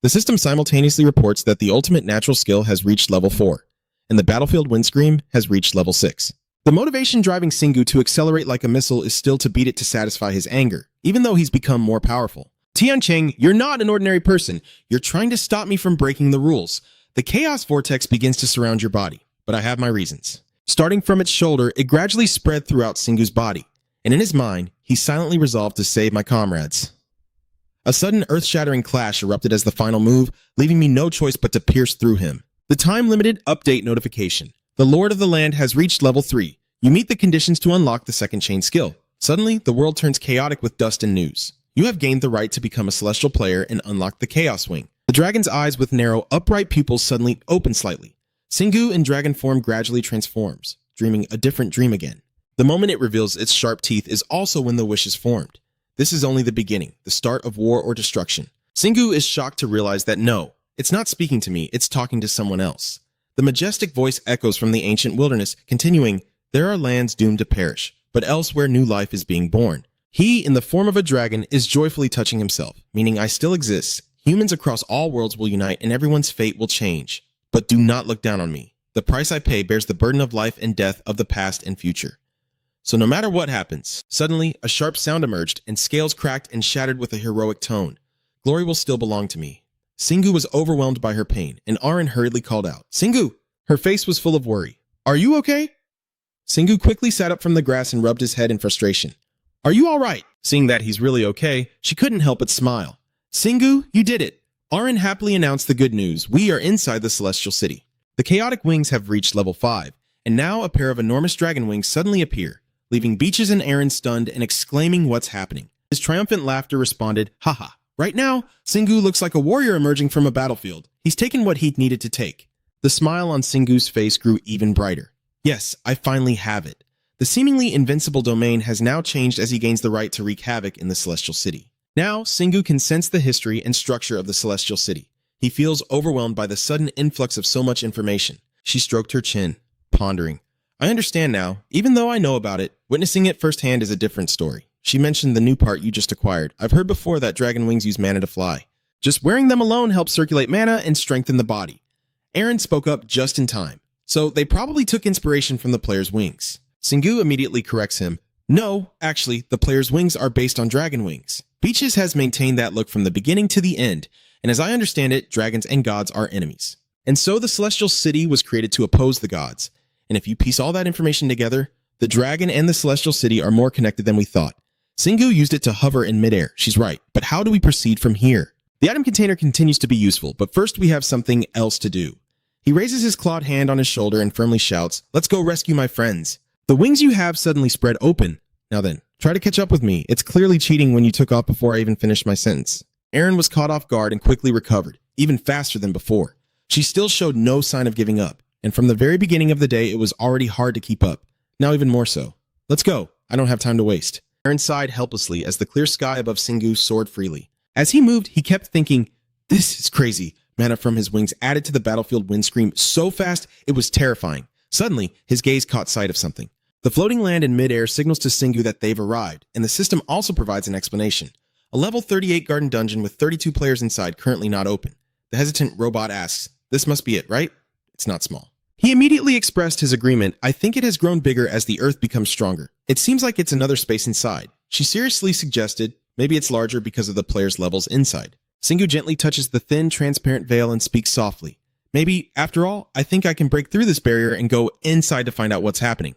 The system simultaneously reports that the ultimate natural skill has reached level 4, and the battlefield wind scream has reached level 6. The motivation driving Singu to accelerate like a missile is still to beat it to satisfy his anger, even though he's become more powerful. "Tiancheng, you're not an ordinary person. You're trying to stop me from breaking the rules. The chaos vortex begins to surround your body, but I have my reasons." Starting from its shoulder, it gradually spread throughout Singu's body, and in his mind, he silently resolved to save my comrades. A sudden earth-shattering clash erupted as the final move, leaving me no choice but to pierce through him. The time-limited update notification. The Lord of the Land has reached level 3. You meet the conditions to unlock the second chain skill. Suddenly, the world turns chaotic with dust and news. You have gained the right to become a celestial player and unlock the Chaos Wing. The dragon's eyes with narrow, upright pupils suddenly open slightly. Singu in dragon form gradually transforms, dreaming a different dream again. The moment it reveals its sharp teeth is also when the wish is formed. This is only the beginning, the start of war or destruction. Singu is shocked to realize that no, it's not speaking to me, it's talking to someone else. The majestic voice echoes from the ancient wilderness, continuing, "There are lands doomed to perish, but elsewhere new life is being born. He, in the form of a dragon, is joyfully touching himself, meaning I still exist. Humans across all worlds will unite and everyone's fate will change. But do not look down on me. The price I pay bears the burden of life and death of the past and future. So no matter what happens." Suddenly, a sharp sound emerged, and scales cracked and shattered with a heroic tone. "Glory will still belong to me." Singu was overwhelmed by her pain, and Aaron hurriedly called out, "Singu!" Her face was full of worry. "Are you okay?" Singu quickly sat up from the grass and rubbed his head in frustration. "Are you all right?" Seeing that he's really okay, she couldn't help but smile. "Singu, you did it." Aaron happily announced the good news. "We are inside the Celestial City. The chaotic wings have reached level 5, and now a pair of enormous dragon wings suddenly appear, leaving Beaches and Aaron stunned and exclaiming what's happening. His triumphant laughter responded, "Haha. Right now, Singu looks like a warrior emerging from a battlefield. He's taken what he needed to take." The smile on Singu's face grew even brighter. "Yes, I finally have it. The seemingly invincible domain has now changed as he gains the right to wreak havoc in the Celestial City. Now, Singu can sense the history and structure of the Celestial City. He feels overwhelmed by the sudden influx of so much information. She stroked her chin, pondering. I understand now. Even though I know about it, witnessing it firsthand is a different story. She mentioned the new part you just acquired. I've heard before that dragon wings use mana to fly. Just wearing them alone helps circulate mana and strengthen the body. Aaron spoke up just in time. So they probably took inspiration from the player's wings. Singu immediately corrects him. No, actually, the player's wings are based on dragon wings. Beaches has maintained that look from the beginning to the end, and as I understand it, dragons and gods are enemies. And so the Celestial City was created to oppose the gods. And if you piece all that information together, the dragon and the Celestial City are more connected than we thought. Singu used it to hover in midair. She's right, but how do we proceed from here? The item container continues to be useful, but first we have something else to do. He raises his clawed hand on his shoulder and firmly shouts, "Let's go rescue my friends." The wings you have suddenly spread open. Now then, try to catch up with me. It's clearly cheating when you took off before I even finished my sentence. Aaron was caught off guard and quickly recovered, even faster than before. She still showed no sign of giving up, and from the very beginning of the day, it was already hard to keep up. Now even more so. Let's go. I don't have time to waste. Aaron sighed helplessly as the clear sky above Singu soared freely. As he moved, he kept thinking, this is crazy. Mana from his wings added to the battlefield wind scream so fast it was terrifying. Suddenly, his gaze caught sight of something. The floating land in midair signals to Singu that they've arrived, and the system also provides an explanation. A level 38 garden dungeon with 32 players inside currently not open. The hesitant robot asks, this must be it, right? It's not small. He immediately expressed his agreement. I think it has grown bigger as the earth becomes stronger. It seems like it's another space inside. She seriously suggested, maybe it's larger because of the player's levels inside. Singu gently touches the thin, transparent veil and speaks softly. Maybe, after all, I think I can break through this barrier and go inside to find out what's happening.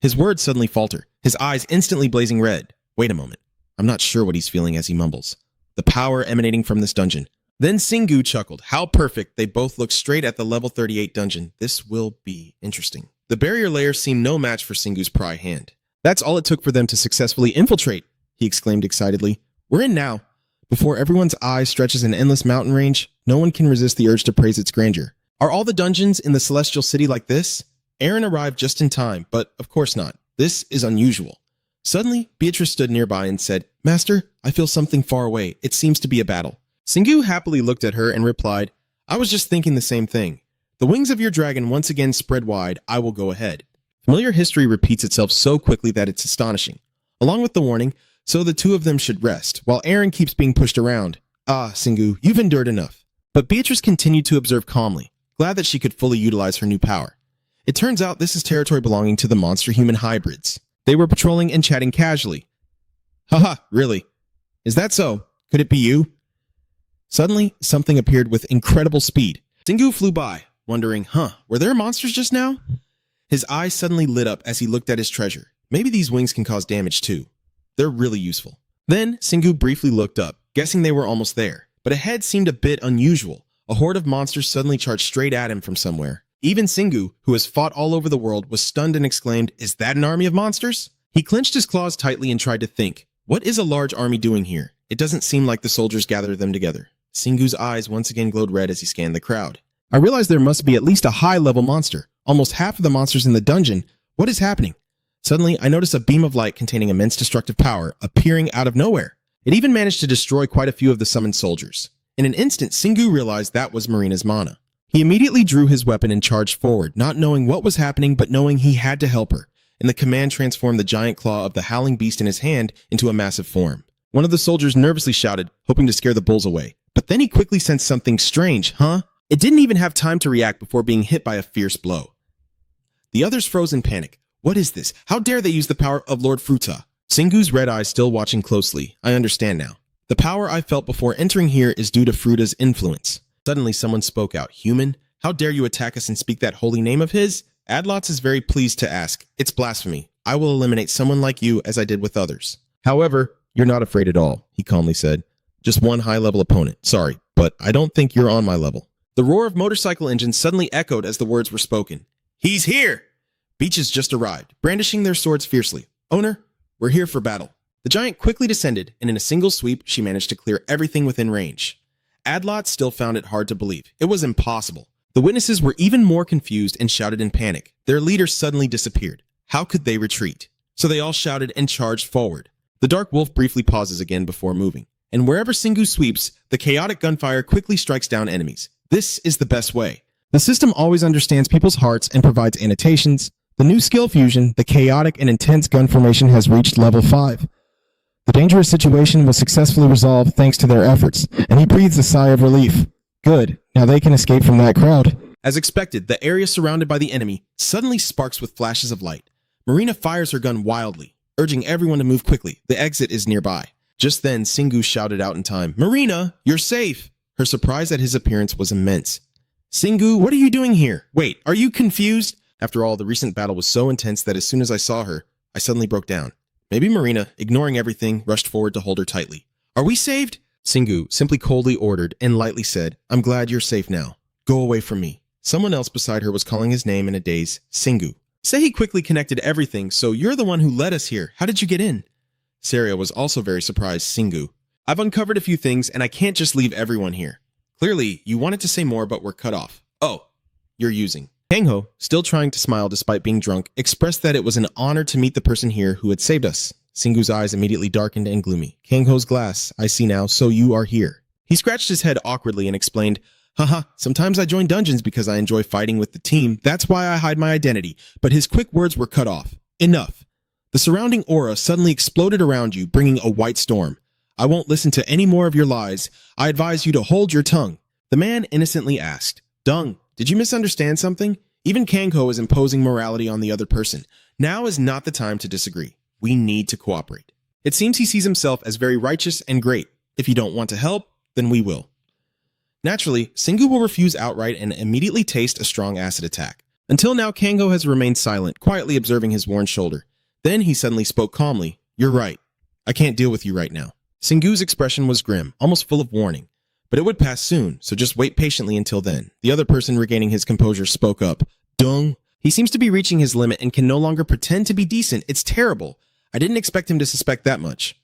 His words suddenly falter, his eyes instantly blazing red. Wait a moment. I'm not sure what he's feeling as he mumbles. The power emanating from this dungeon. Then Singu chuckled. How perfect. They both looked straight at the level 38 dungeon. This will be interesting. The barrier layer seemed no match for Singu's pry hand. That's all it took for them to successfully infiltrate, he exclaimed excitedly. We're in now. Before everyone's eye stretches an endless mountain range, no one can resist the urge to praise its grandeur. Are all the dungeons in the Celestial City like this? Aaron arrived just in time, but of course not. This is unusual. Suddenly, Beatrice stood nearby and said, Master, I feel something far away. It seems to be a battle. Singu happily looked at her and replied, I was just thinking the same thing. The wings of your dragon once again spread wide. I will go ahead. Familiar history repeats itself so quickly that it's astonishing. Along with the warning, so the two of them should rest, while Aaron keeps being pushed around. Ah, Singu, you've endured enough. But Beatrice continued to observe calmly, glad that she could fully utilize her new power. It turns out this is territory belonging to the monster-human hybrids. They were patrolling and chatting casually. Haha, really? Is that so? Could it be you? Suddenly, something appeared with incredible speed. Singu flew by, wondering, were there monsters just now? His eyes suddenly lit up as he looked at his treasure. Maybe these wings can cause damage too. They're really useful. Then, Singu briefly looked up, guessing they were almost there. But ahead seemed a bit unusual. A horde of monsters suddenly charged straight at him from somewhere. Even Singu, who has fought all over the world, was stunned and exclaimed, Is that an army of monsters? He clenched his claws tightly and tried to think. What is a large army doing here? It doesn't seem like the soldiers gathered them together. Singu's eyes once again glowed red as he scanned the crowd. I realized there must be at least a high-level monster. Almost half of the monsters in the dungeon. What is happening? Suddenly, I noticed a beam of light containing immense destructive power appearing out of nowhere. It even managed to destroy quite a few of the summoned soldiers. In an instant, Singu realized that was Marina's mana. He immediately drew his weapon and charged forward, not knowing what was happening but knowing he had to help her. And the command transformed the giant claw of the howling beast in his hand into a massive form. One of the soldiers nervously shouted, hoping to scare the bulls away. But then he quickly sensed something strange, It didn't even have time to react before being hit by a fierce blow. The others froze in panic. What is this? How dare they use the power of Lord Fruta? Singu's red eyes still watching closely. I understand now. The power I felt before entering here is due to Fruta's influence. Suddenly someone spoke out. Human? How dare you attack us and speak that holy name of his? Adlots is very pleased to ask. It's blasphemy. I will eliminate someone like you as I did with others. However, you're not afraid at all, he calmly said. Just one high-level opponent. Sorry, but I don't think you're on my level. The roar of motorcycle engines suddenly echoed as the words were spoken. He's here! Beaches just arrived, brandishing their swords fiercely. Owner, we're here for battle. The giant quickly descended, and in a single sweep, she managed to clear everything within range. Adlot still found it hard to believe. It was impossible. The witnesses were even more confused and shouted in panic. Their leader suddenly disappeared. How could they retreat? So they all shouted and charged forward. The Dark Wolf briefly pauses again before moving, and wherever Singu sweeps, the chaotic gunfire quickly strikes down enemies. This is the best way. The system always understands people's hearts and provides annotations. The new skill fusion, the chaotic and intense gun formation, has reached level 5. The dangerous situation was successfully resolved thanks to their efforts, and he breathes a sigh of relief. Good, now they can escape from that crowd. As expected, the area surrounded by the enemy suddenly sparks with flashes of light. Marina fires her gun wildly, urging everyone to move quickly. The exit is nearby. Just then, Singu shouted out in time, "Marina, you're safe!" Her surprise at his appearance was immense. "Singu, what are you doing here? Wait, are you confused?" After all, the recent battle was so intense that as soon as I saw her, I suddenly broke down. Maybe Marina, ignoring everything, rushed forward to hold her tightly. "Are we saved?" Singu simply coldly ordered and lightly said, "I'm glad you're safe now. Go away from me." Someone else beside her was calling his name in a daze, Singu. Sehi quickly connected everything, "So you're the one who led us here. How did you get in?" Saria was also very surprised, "Singu, I've uncovered a few things and I can't just leave everyone here. Clearly, you wanted to say more but were cut off. Oh, you're using." Kangho, still trying to smile despite being drunk, expressed that it was an honor to meet the person here who had saved us. Singu's eyes immediately darkened and gloomy. "Kangho's glass, I see now, so you are here." He scratched his head awkwardly and explained, "Haha, sometimes I join dungeons because I enjoy fighting with the team. That's why I hide my identity." But his quick words were cut off. "Enough." The surrounding aura suddenly exploded around you, bringing a white storm. "I won't listen to any more of your lies. I advise you to hold your tongue." The man innocently asked, "Dung, did you misunderstand something? Even Kangho is imposing morality on the other person. Now is not the time to disagree. We need to cooperate." It seems he sees himself as very righteous and great. If you don't want to help, then we will. Naturally, Singu will refuse outright and immediately taste a strong acid attack. Until now, Kangho has remained silent, quietly observing his worn shoulder. Then he suddenly spoke calmly, "You're right. I can't deal with you right now." Singu's expression was grim, almost full of warning. But it would pass soon, so just wait patiently until then. The other person, regaining his composure, spoke up, "Dung." He seems to be reaching his limit and can no longer pretend to be decent. It's terrible. I didn't expect him to suspect that much.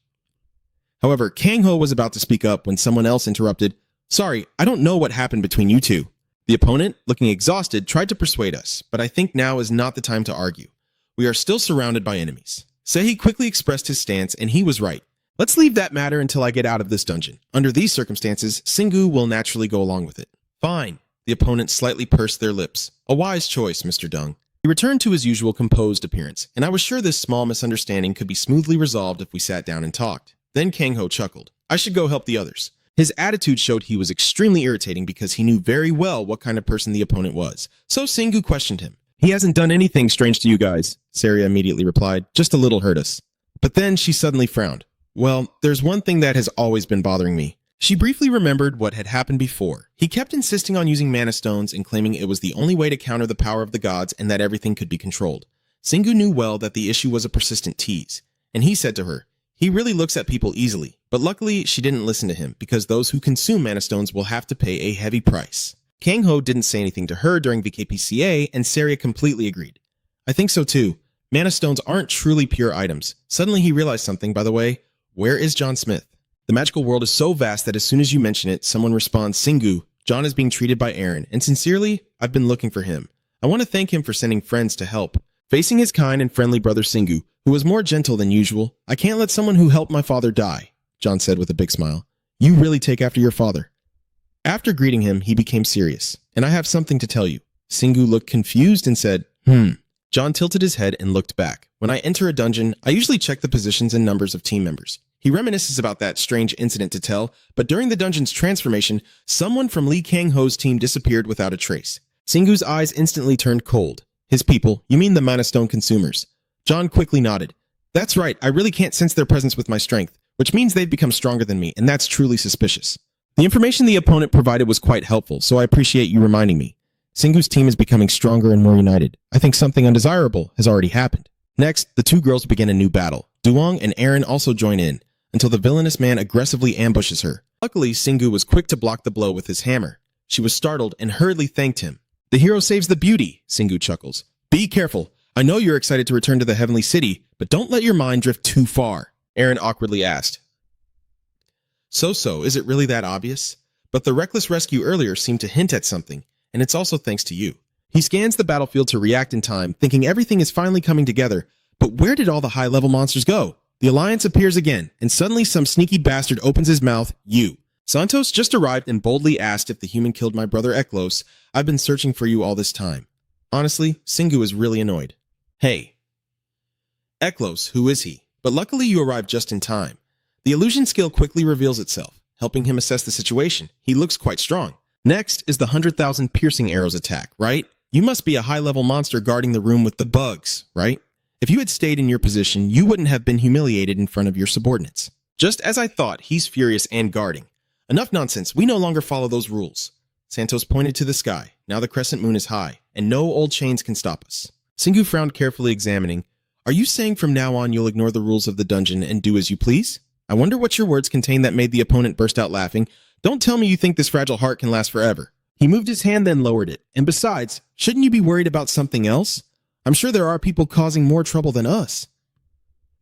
However, Kangho was about to speak up when someone else interrupted, "Sorry, I don't know what happened between you two." The opponent, looking exhausted, tried to persuade us, but I think now is not the time to argue. We are still surrounded by enemies. Sehi quickly expressed his stance, and he was right. Let's leave that matter until I get out of this dungeon. Under these circumstances, Singu will naturally go along with it. Fine. The opponents slightly pursed their lips. A wise choice, Mr. Dung. He returned to his usual composed appearance, and I was sure this small misunderstanding could be smoothly resolved if we sat down and talked. Then Kangho chuckled. I should go help the others. His attitude showed he was extremely irritating because he knew very well what kind of person the opponent was. So Singu questioned him. "He hasn't done anything strange to you guys," Saria immediately replied. "Just a little hurt us." But then she suddenly frowned. "Well, there's one thing that has always been bothering me." She briefly remembered what had happened before. He kept insisting on using mana stones and claiming it was the only way to counter the power of the gods and that everything could be controlled. Singu knew well that the issue was a persistent tease, and he said to her, "He really looks at people easily." But luckily, she didn't listen to him, because those who consume mana stones will have to pay a heavy price. Kangho didn't say anything to her during VKPCA, and Saria completely agreed. "I think so too. Mana stones aren't truly pure items." Suddenly he realized something, by the way. Where is John Smith? The magical world is so vast that as soon as you mention it, someone responds, "Singu, John is being treated by Aaron, and sincerely, I've been looking for him. I want to thank him for sending friends to help." Facing his kind and friendly brother Singu, who was more gentle than usual, "I can't let someone who helped my father die," John said with a big smile. "You really take after your father." After greeting him, he became serious. "And I have something to tell you." Singu looked confused and said, John tilted his head and looked back. "When I enter a dungeon, I usually check the positions and numbers of team members." He reminisces about that strange incident to tell, but during the dungeon's transformation, someone from Lee Kang-ho's team disappeared without a trace. Singu's eyes instantly turned cold. "His people, you mean the Mana Stone consumers?" John quickly nodded. "That's right, I really can't sense their presence with my strength, which means they've become stronger than me, and that's truly suspicious." The information the opponent provided was quite helpful, so I appreciate you reminding me. Singu's team is becoming stronger and more united. I think something undesirable has already happened. Next, the two girls begin a new battle. Duong and Aaron also join in, until the villainous man aggressively ambushes her. Luckily, Singu was quick to block the blow with his hammer. She was startled and hurriedly thanked him. "The hero saves the beauty," Singu chuckles. "Be careful. I know you're excited to return to the Heavenly City, but don't let your mind drift too far," Aaron awkwardly asked. So, is it really that obvious? But the reckless rescue earlier seemed to hint at something, and it's also thanks to you. He scans the battlefield to react in time, thinking everything is finally coming together. But where did all the high-level monsters go? The Alliance appears again, and suddenly some sneaky bastard opens his mouth, you. Santos just arrived and boldly asked if the human killed my brother Eklos. I've been searching for you all this time. Honestly, Singu is really annoyed. Hey. Eklos, who is he? But luckily you arrived just in time. The illusion skill quickly reveals itself, helping him assess the situation. He looks quite strong. Next is the 100,000 piercing arrows attack, right? You must be a high-level monster guarding the room with the bugs, right? If you had stayed in your position, you wouldn't have been humiliated in front of your subordinates. Just as I thought, he's furious and guarding. Enough nonsense, we no longer follow those rules. Santos pointed to the sky. Now the crescent moon is high, and no old chains can stop us. Singu frowned, carefully examining. Are you saying from now on you'll ignore the rules of the dungeon and do as you please? I wonder what your words contained that made the opponent burst out laughing. Don't tell me you think this fragile heart can last forever. He moved his hand, then lowered it. And besides, shouldn't you be worried about something else? I'm sure there are people causing more trouble than us.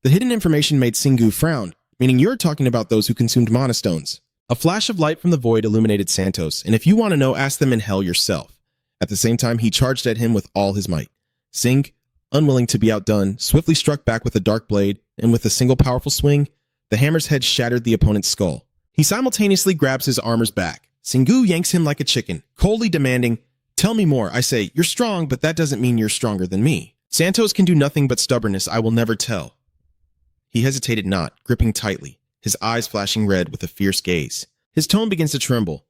The hidden information made Singu frown, meaning you're talking about those who consumed mana stones. A flash of light from the void illuminated Santos, and if you want to know, ask them in hell yourself. At the same time, he charged at him with all his might. Sing, unwilling to be outdone, swiftly struck back with a dark blade, and with a single powerful swing, the hammer's head shattered the opponent's skull. He simultaneously grabs his armor's back. Singu yanks him like a chicken, coldly demanding, tell me more. I say, you're strong, but that doesn't mean you're stronger than me. Santos can do nothing but stubbornness. I will never tell. He hesitated not, gripping tightly, his eyes flashing red with a fierce gaze. His tone begins to tremble.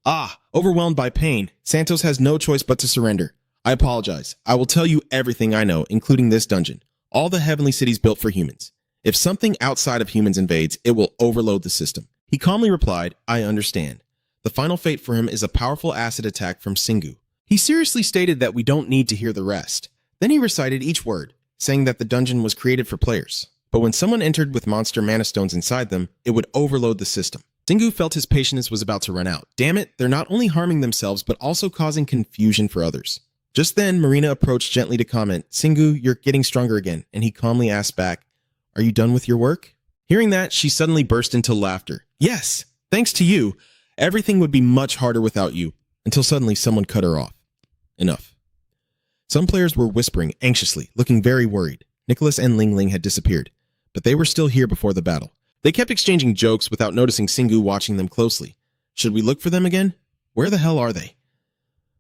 Overwhelmed by pain, Santos has no choice but to surrender. I apologize. I will tell you everything I know, including this dungeon. All the heavenly cities built for humans. If something outside of humans invades, it will overload the system. He calmly replied, I understand. The final fate for him is a powerful acid attack from Singu. He seriously stated that we don't need to hear the rest. Then he recited each word, saying that the dungeon was created for players. But when someone entered with monster mana stones inside them, it would overload the system. Singu felt his patience was about to run out. Damn it, they're not only harming themselves, but also causing confusion for others. Just then, Marina approached gently to comment, Singu, you're getting stronger again, and he calmly asked back, are you done with your work? Hearing that, she suddenly burst into laughter. Yes, thanks to you, everything would be much harder without you, until suddenly someone cut her off. Enough. Some players were whispering anxiously, looking very worried. Nicholas and Ling Ling had disappeared, but they were still here before the battle. They kept exchanging jokes without noticing Singu watching them closely. Should we look for them again? Where the hell are they?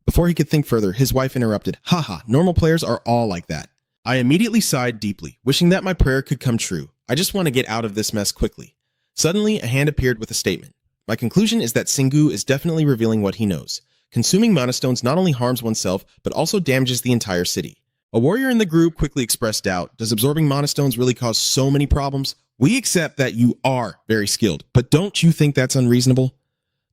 Before he could think further, his wife interrupted. Haha, normal players are all like that. I immediately sighed deeply, wishing that my prayer could come true. I just want to get out of this mess quickly. Suddenly, a hand appeared with a statement. My conclusion is that Singu is definitely revealing what he knows. Consuming mana stones not only harms oneself, but also damages the entire city. A warrior in the group quickly expressed doubt. Does absorbing mana stones really cause so many problems? We accept that you are very skilled, but don't you think that's unreasonable?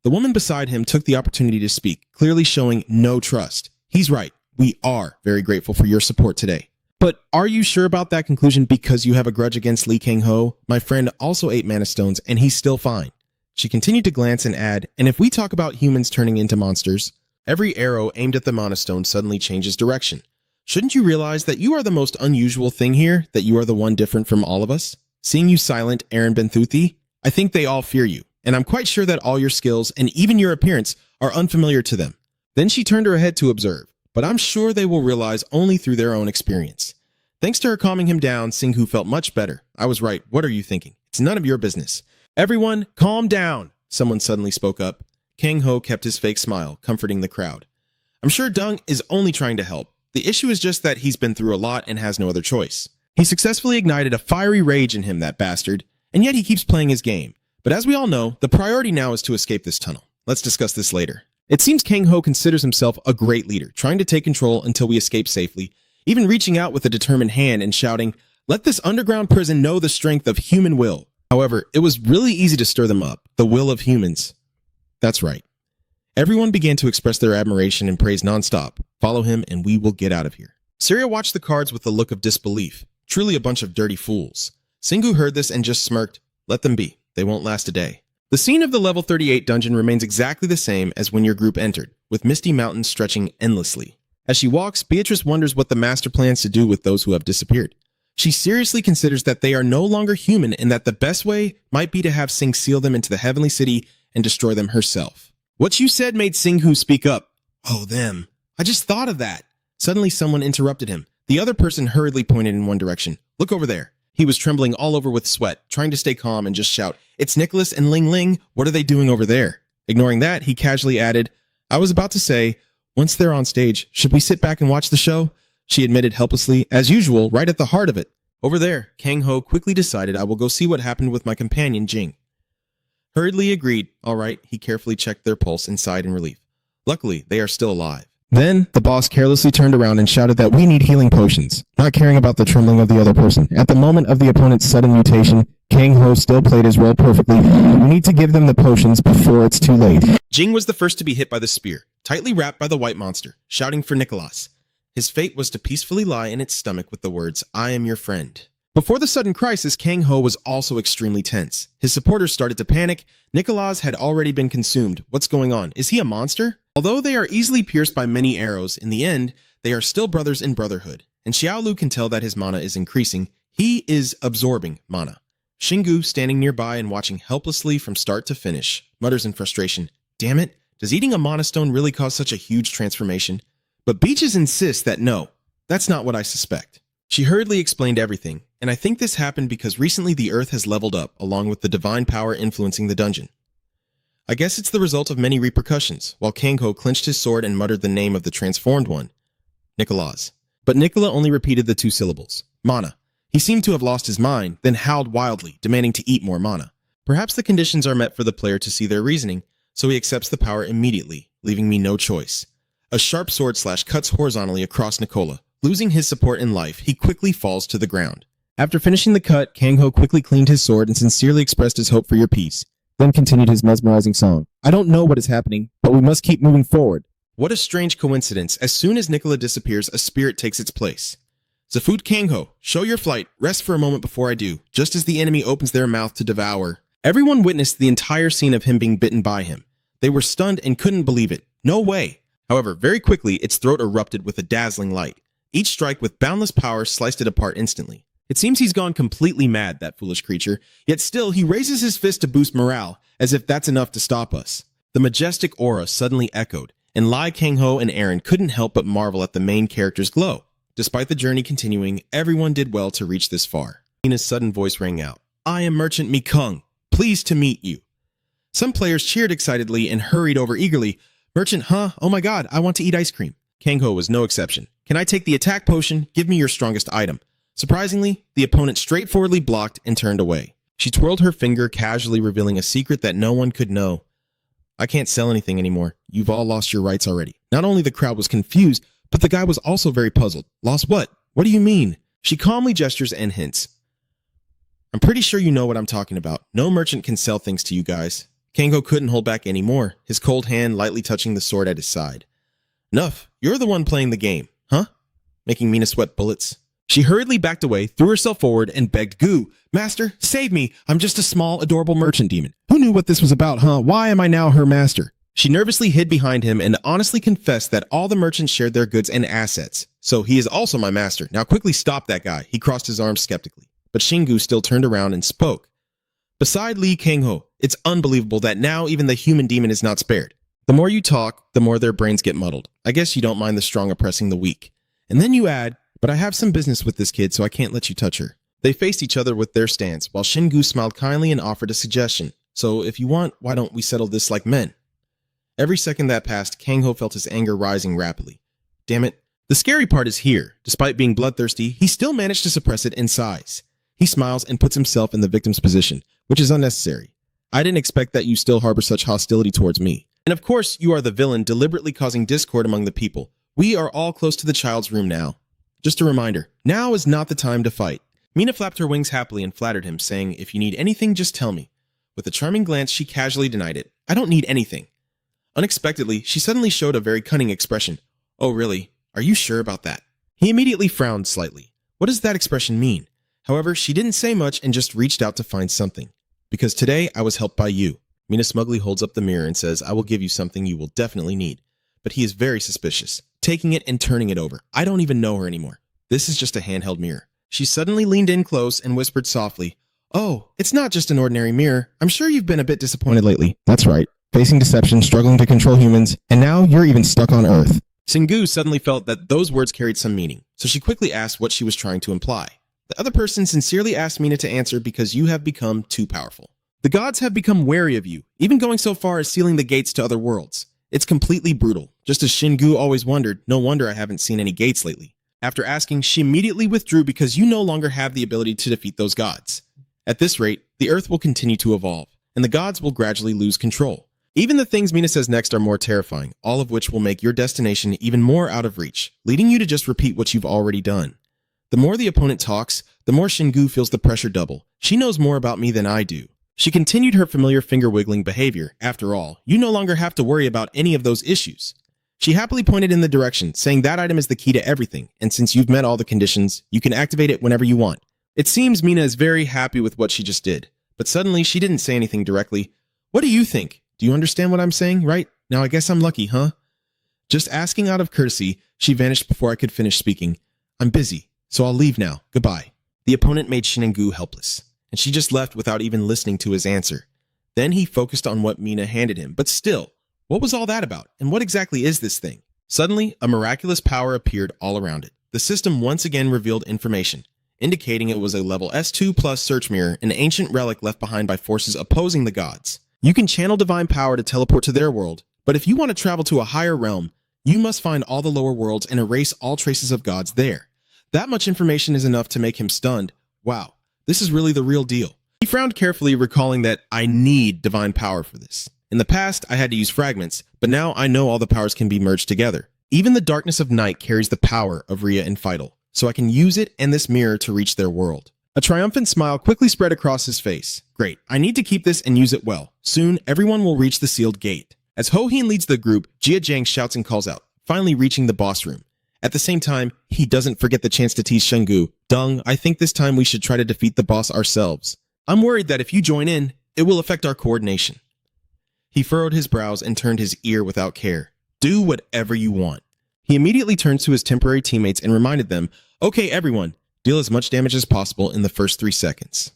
The woman beside him took the opportunity to speak, clearly showing no trust. He's right. We are very grateful for your support today. But are you sure about that conclusion because you have a grudge against Lee Kang-ho? My friend also ate mana stones, and he's still fine. She continued to glance and add, and if we talk about humans turning into monsters, every arrow aimed at the mana stone suddenly changes direction. Shouldn't you realize that you are the most unusual thing here, that you are the one different from all of us? Seeing you silent, Aaron Benthuthi, I think they all fear you, and I'm quite sure that all your skills and even your appearance are unfamiliar to them. Then she turned her head to observe, but I'm sure they will realize only through their own experience. Thanks to her calming him down, Singhu felt much better. I was right. What are you thinking? It's none of your business. Everyone, calm down, someone suddenly spoke up. Kang Ho kept his fake smile, comforting the crowd. I'm sure Dung is only trying to help. The issue is just that he's been through a lot and has no other choice. He successfully ignited a fiery rage in him, that bastard, and yet he keeps playing his game. But as we all know, the priority now is to escape this tunnel. Let's discuss this later. It seems Kang Ho considers himself a great leader, trying to take control until we escape safely, even reaching out with a determined hand and shouting, "Let this underground prison know the strength of human will." However, it was really easy to stir them up, the will of humans. That's right. Everyone began to express their admiration and praise nonstop. Follow him and we will get out of here. Surya watched the cards with a look of disbelief. Truly a bunch of dirty fools. Singhu heard this and just smirked. Let them be. They won't last a day. The scene of the level 38 dungeon remains exactly the same as when your group entered, with misty mountains stretching endlessly. As she walks, Beatrice wonders what the master plans to do with those who have disappeared. She seriously considers that they are no longer human and that the best way might be to have Sing seal them into the heavenly city and destroy them herself. What you said made Singhu speak up. Oh, them. I just thought of that. Suddenly, someone interrupted him. The other person hurriedly pointed in one direction. Look over there. He was trembling all over with sweat, trying to stay calm and just shout, It's Nicholas and Ling Ling. What are they doing over there? Ignoring that, he casually added, I was about to say, once they're on stage, should we sit back and watch the show? She admitted helplessly, as usual, right at the heart of it. Over there, Kang Ho quickly decided I will go see what happened with my companion Jing. Hurriedly agreed. All right, he carefully checked their pulse and sighed in relief. Luckily, they are still alive. Then, the boss carelessly turned around and shouted that we need healing potions, not caring about the trembling of the other person. At the moment of the opponent's sudden mutation, Kang Ho still played his role perfectly. We need to give them the potions before it's too late. Jing was the first to be hit by the spear, tightly wrapped by the white monster, shouting for Nicholas. His fate was to peacefully lie in its stomach with the words, I am your friend. Before the sudden crisis, Kang Ho was also extremely tense. His supporters started to panic. Nicholas had already been consumed. What's going on? Is he a monster? Although they are easily pierced by many arrows, in the end, they are still brothers in brotherhood. And Xiaolu can tell that his mana is increasing. He is absorbing mana. Xingu, standing nearby and watching helplessly from start to finish, mutters in frustration, Damn it, does eating a mana stone really cause such a huge transformation? But Beaches insists that no, that's not what I suspect. She hurriedly explained everything, and I think this happened because recently the earth has leveled up along with the divine power influencing the dungeon. I guess it's the result of many repercussions, while Kang Ho clenched his sword and muttered the name of the transformed one, Nicholas. But Nicola only repeated the two syllables, mana. He seemed to have lost his mind, then howled wildly, demanding to eat more mana. Perhaps the conditions are met for the player to see their reasoning, so he accepts the power immediately, leaving me no choice. A sharp sword slash cuts horizontally across Nicola. Losing his support in life, he quickly falls to the ground. After finishing the cut, Kang Ho quickly cleaned his sword and sincerely expressed his hope for your peace, then continued his mesmerizing song. I don't know what is happening, but we must keep moving forward. What a strange coincidence. As soon as Nicola disappears, a spirit takes its place. Zafut Kang Ho, show your flight. Rest for a moment before I do, just as the enemy opens their mouth to devour. Everyone witnessed the entire scene of him being bitten by him. They were stunned and couldn't believe it. No way. However, very quickly, its throat erupted with a dazzling light. Each strike with boundless power sliced it apart instantly. It seems he's gone completely mad, that foolish creature, yet still he raises his fist to boost morale, as if that's enough to stop us. The majestic aura suddenly echoed, and Lai Kang Ho and Aaron couldn't help but marvel at the main character's glow. Despite the journey continuing, everyone did well to reach this far. Nina's sudden voice rang out. I am Merchant Mi Kung, pleased to meet you. Some players cheered excitedly and hurried over eagerly. Merchant, huh? Oh my god, I want to eat ice cream. Kang Ho was no exception. Can I take the attack potion? Give me your strongest item. Surprisingly, the opponent straightforwardly blocked and turned away. She twirled her finger, casually revealing a secret that no one could know. I can't sell anything anymore. You've all lost your rights already. Not only the crowd was confused, but the guy was also very puzzled. Lost what? What do you mean? She calmly gestures and hints. I'm pretty sure you know what I'm talking about. No merchant can sell things to you guys. Kang Ho couldn't hold back anymore, his cold hand lightly touching the sword at his side. Enough. You're the one playing the game, huh? Making Mina sweat bullets. She hurriedly backed away, threw herself forward, and begged Goo, Master, save me. I'm just a small, adorable merchant demon. Who knew what this was about, huh? Why am I now her master? She nervously hid behind him and honestly confessed that all the merchants shared their goods and assets. So he is also my master. Now quickly stop that guy. He crossed his arms skeptically. But Xingu still turned around and spoke. Beside Li Kang Ho, it's unbelievable that now even the human demon is not spared. The more you talk, the more their brains get muddled. I guess you don't mind the strong oppressing the weak. And then you add, but I have some business with this kid, so I can't let you touch her. They faced each other with their stance, while Xingu smiled kindly and offered a suggestion. So if you want, why don't we settle this like men? Every second that passed, Kang Ho felt his anger rising rapidly. Damn it. The scary part is here. Despite being bloodthirsty, he still managed to suppress it in sighs. He smiles and puts himself in the victim's position, which is unnecessary. I didn't expect that you still harbor such hostility towards me. And of course, you are the villain deliberately causing discord among the people. We are all close to the child's room now. Just a reminder, now is not the time to fight. Mina flapped her wings happily and flattered him, saying, if you need anything, just tell me. With a charming glance, she casually denied it. I don't need anything. Unexpectedly, she suddenly showed a very cunning expression. Oh, really? Are you sure about that? He immediately frowned slightly. What does that expression mean? However, she didn't say much and just reached out to find something. Because today, I was helped by you. Mina smugly holds up the mirror and says, I will give you something you will definitely need. But he is very suspicious, taking it and turning it over. I don't even know her anymore. This is just a handheld mirror. She suddenly leaned in close and whispered softly, Oh, it's not just an ordinary mirror. I'm sure you've been a bit disappointed lately. That's right. Facing deception, struggling to control humans, and now you're even stuck on Earth. Singu suddenly felt that those words carried some meaning, so she quickly asked what she was trying to imply. The other person sincerely asked Mina to answer because you have become too powerful. The gods have become wary of you, even going so far as sealing the gates to other worlds. It's completely brutal. Just as Shingu always wondered, no wonder I haven't seen any gates lately. After asking, she immediately withdrew because you no longer have the ability to defeat those gods. At this rate, the Earth will continue to evolve, and the gods will gradually lose control. Even the things Mina says next are more terrifying, all of which will make your destination even more out of reach, leading you to just repeat what you've already done. The more the opponent talks, the more Shingu feels the pressure double. She knows more about me than I do. She continued her familiar finger-wiggling behavior. After all, you no longer have to worry about any of those issues. She happily pointed in the direction, saying that item is the key to everything, and since you've met all the conditions, you can activate it whenever you want. It seems Mina is very happy with what she just did, but suddenly she didn't say anything directly. What do you think? Do you understand what I'm saying, right? Now I guess I'm lucky, huh? Just asking out of courtesy, she vanished before I could finish speaking. I'm busy, so I'll leave now. Goodbye. The opponent made Shingu helpless, and she just left without even listening to his answer. Then he focused on what Mina handed him, but still, what was all that about, and what exactly is this thing? Suddenly, a miraculous power appeared all around it. The system once again revealed information, indicating it was a level S2 plus search mirror, an ancient relic left behind by forces opposing the gods. You can channel divine power to teleport to their world, but if you want to travel to a higher realm, you must find all the lower worlds and erase all traces of gods there. That much information is enough to make him stunned. Wow, this is really the real deal. He frowned carefully, recalling that I need divine power for this. In the past, I had to use fragments, but now I know all the powers can be merged together. Even the darkness of night carries the power of Rhea and Feitel, so I can use it and this mirror to reach their world. A triumphant smile quickly spread across his face. Great, I need to keep this and use it well. Soon, everyone will reach the sealed gate. As Ho-Heen leads the group, Jia Jiang shouts and calls out, finally reaching the boss room. At the same time, he doesn't forget the chance to tease Shingu. Dung, I think this time we should try to defeat the boss ourselves. I'm worried that if you join in, it will affect our coordination. He furrowed his brows and turned his ear without care. Do whatever you want. He immediately turned to his temporary teammates and reminded them, okay, everyone, deal as much damage as possible in the first 3 seconds.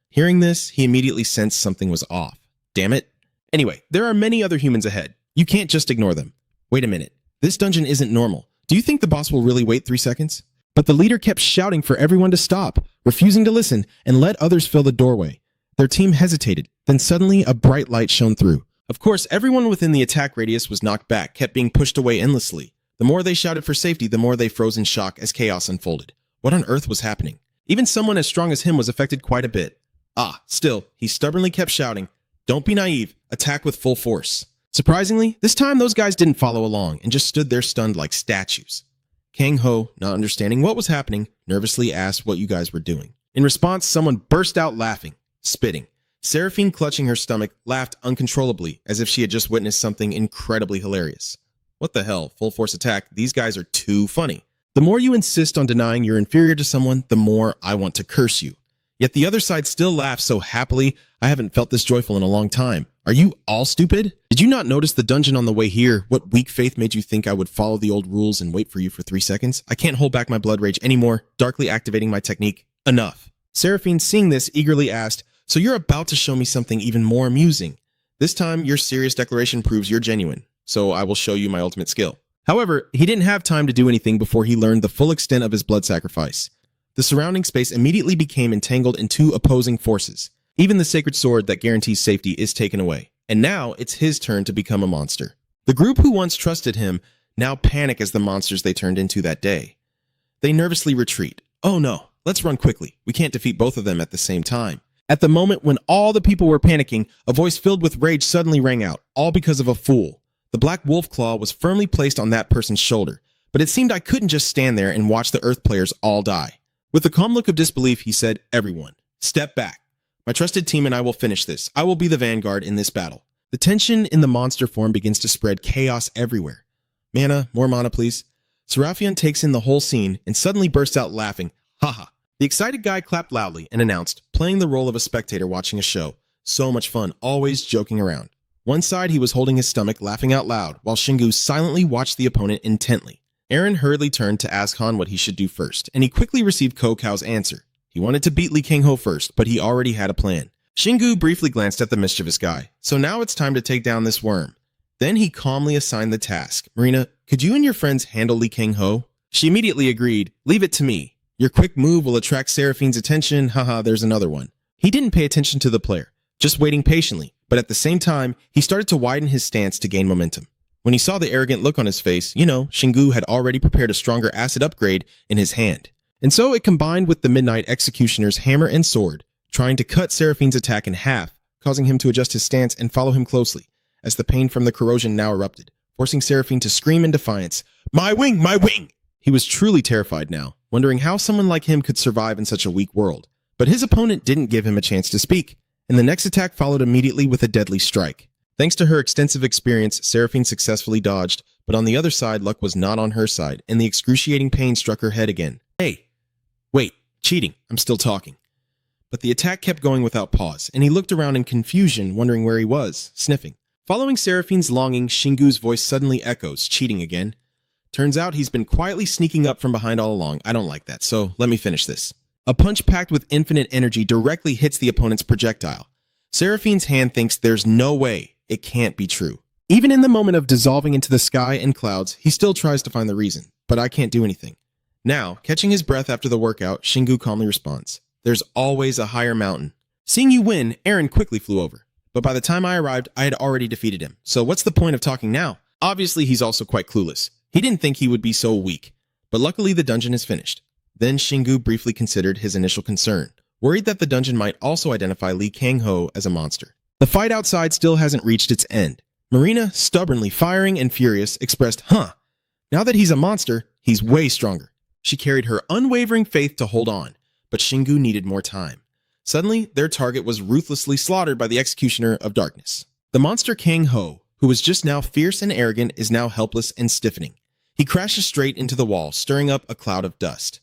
Hearing this, he immediately sensed something was off. Damn it. Anyway, there are many other humans ahead. You can't just ignore them. Wait a minute. This dungeon isn't normal. Do you think the boss will really wait 3 seconds? But the leader kept shouting for everyone to stop, refusing to listen, and let others fill the doorway. Their team hesitated. Then suddenly, a bright light shone through. Of course, everyone within the attack radius was knocked back, kept being pushed away endlessly. The more they shouted for safety, the more they froze in shock as chaos unfolded. What on earth was happening? Even someone as strong as him was affected quite a bit. Still, he stubbornly kept shouting, don't be naive, attack with full force. Surprisingly, this time those guys didn't follow along and just stood there stunned like statues. Kang Ho, not understanding what was happening, nervously asked what you guys were doing. In response, someone burst out laughing, spitting. Seraphine, clutching her stomach, laughed uncontrollably as if she had just witnessed something incredibly hilarious. What the hell, full force attack, these guys are too funny. The more you insist on denying you're inferior to someone, the more I want to curse you. Yet the other side still laughs so happily, I haven't felt this joyful in a long time. Are you all stupid? Did you not notice the dungeon on the way here? What weak faith made you think I would follow the old rules and wait for you for 3 seconds? I can't hold back my blood rage anymore, darkly activating my technique. Enough. Seraphine, seeing this, eagerly asked, so you're about to show me something even more amusing. This time, your serious declaration proves you're genuine, so I will show you my ultimate skill. However, he didn't have time to do anything before he learned the full extent of his blood sacrifice. The surrounding space immediately became entangled in 2 opposing forces. Even the sacred sword that guarantees safety is taken away. And now it's his turn to become a monster. The group who once trusted him now panic as the monsters they turned into that day. They nervously retreat. Oh no, let's run quickly. We can't defeat both of them at the same time. At the moment when all the people were panicking, a voice filled with rage suddenly rang out, all because of a fool. The black wolf claw was firmly placed on that person's shoulder, but it seemed I couldn't just stand there and watch the Earth players all die. With a calm look of disbelief, he said, everyone, step back. My trusted team and I will finish this. I will be the vanguard in this battle. The tension in the monster form begins to spread chaos everywhere. Mana, more mana please. Seraphine takes in the whole scene and suddenly bursts out laughing. Haha. The excited guy clapped loudly and announced, playing the role of a spectator watching a show. So much fun, always joking around. One side he was holding his stomach, laughing out loud, while Shingu silently watched the opponent intently. Aaron hurriedly turned to ask Han what he should do first, and he quickly received Kokao's answer. He wanted to beat Lee Kang-ho first, but he already had a plan. Shingu briefly glanced at the mischievous guy. So now it's time to take down this worm. Then he calmly assigned the task. Marina, could you and your friends handle Lee Kang-ho? She immediately agreed. Leave it to me. Your quick move will attract Seraphine's attention. Haha, there's another one. He didn't pay attention to the player, just waiting patiently. But at the same time, he started to widen his stance to gain momentum. When he saw the arrogant look on his face, Shingu had already prepared a stronger acid upgrade in his hand. And so it combined with the Midnight Executioner's hammer and sword, trying to cut Seraphine's attack in half, causing him to adjust his stance and follow him closely, as the pain from the corrosion now erupted, forcing Seraphine to scream in defiance, "My wing! My wing!" He was truly terrified now, wondering how someone like him could survive in such a weak world. But his opponent didn't give him a chance to speak, and the next attack followed immediately with a deadly strike. Thanks to her extensive experience, Seraphine successfully dodged, but on the other side, luck was not on her side, and the excruciating pain struck her head again. Hey! Wait, cheating, I'm still talking. But the attack kept going without pause, and he looked around in confusion, wondering where he was, sniffing. Following Seraphine's longing, Shingu's voice suddenly echoes, cheating again. Turns out he's been quietly sneaking up from behind all along. I don't like that, so let me finish this. A punch packed with infinite energy directly hits the opponent's projectile. Seraphine's hand thinks there's no way, it can't be true. Even in the moment of dissolving into the sky and clouds, he still tries to find the reason, but I can't do anything. Now, catching his breath after the workout, Shingu calmly responds, "There's always a higher mountain." Seeing you win, Aaron quickly flew over. But by the time I arrived, I had already defeated him. So what's the point of talking now? Obviously, he's also quite clueless. He didn't think he would be so weak. But luckily, the dungeon is finished. Then Shingu briefly considered his initial concern, worried that the dungeon might also identify Lee Kang-ho as a monster. The fight outside still hasn't reached its end. Marina, stubbornly firing and furious, expressed, now that he's a monster, he's way stronger. She carried her unwavering faith to hold on, but Shingu needed more time. Suddenly, their target was ruthlessly slaughtered by the Executioner of Darkness. The monster Kang-ho, who was just now fierce and arrogant, is now helpless and stiffening. He crashes straight into the wall, stirring up a cloud of dust.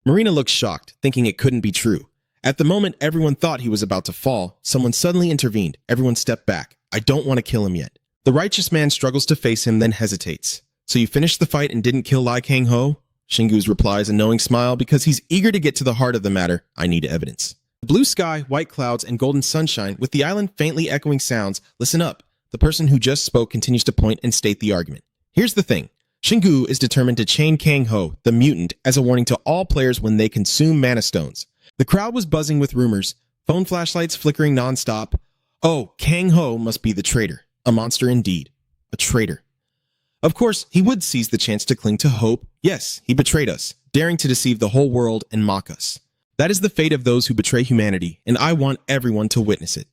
Marina looked shocked, thinking it couldn't be true. At the moment everyone thought he was about to fall, someone suddenly intervened. Everyone stepped back. I don't want to kill him yet. The righteous man struggles to face him, then hesitates. So you finished the fight and didn't kill Lee Kang-ho? Shingu's replies a knowing smile because he's eager to get to the heart of the matter. I need evidence. The blue sky, white clouds, and golden sunshine, with the island faintly echoing sounds. Listen up. The person who just spoke continues to point and state the argument. Here's the thing. Shingu is determined to chain Kang-ho, the mutant, as a warning to all players when they consume mana stones. The crowd was buzzing with rumors, phone flashlights flickering nonstop. Oh, Kang-ho must be the traitor. A monster indeed. A traitor. Of course, he would seize the chance to cling to hope. Yes, he betrayed us, daring to deceive the whole world and mock us. That is the fate of those who betray humanity, and I want everyone to witness it.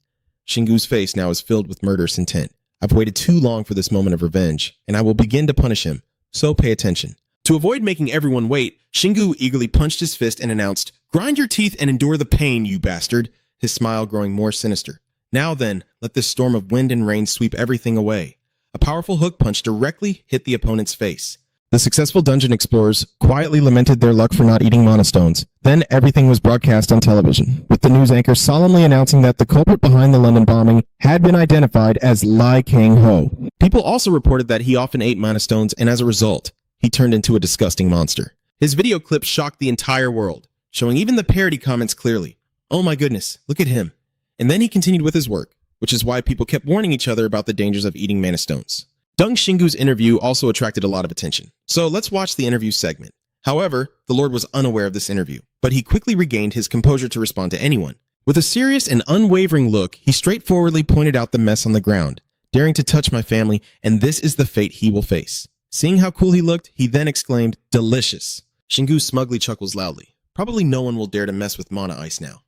Shingu's face now is filled with murderous intent. I've waited too long for this moment of revenge, and I will begin to punish him. So pay attention. To avoid making everyone wait, Shingu eagerly punched his fist and announced, "Grind your teeth and endure the pain, you bastard," his smile growing more sinister. Now then, let this storm of wind and rain sweep everything away. A powerful hook punch directly hit the opponent's face. The successful dungeon explorers quietly lamented their luck for not eating mana stones. Then everything was broadcast on television, with the news anchor solemnly announcing that the culprit behind the London bombing had been identified as Lee Kang-ho. People also reported that he often ate mana stones, and as a result, he turned into a disgusting monster. His video clip shocked the entire world, showing even the parody comments clearly. Oh my goodness, look at him. And then he continued with his work, which is why people kept warning each other about the dangers of eating mana stones. Dung Shingu's interview also attracted a lot of attention, so let's watch the interview segment. However, the Lord was unaware of this interview, but he quickly regained his composure to respond to anyone. With a serious and unwavering look, he straightforwardly pointed out the mess on the ground, daring to touch my family, and this is the fate he will face. Seeing how cool he looked, he then exclaimed, "Delicious." Shingu smugly chuckles loudly. Probably no one will dare to mess with mana ice now.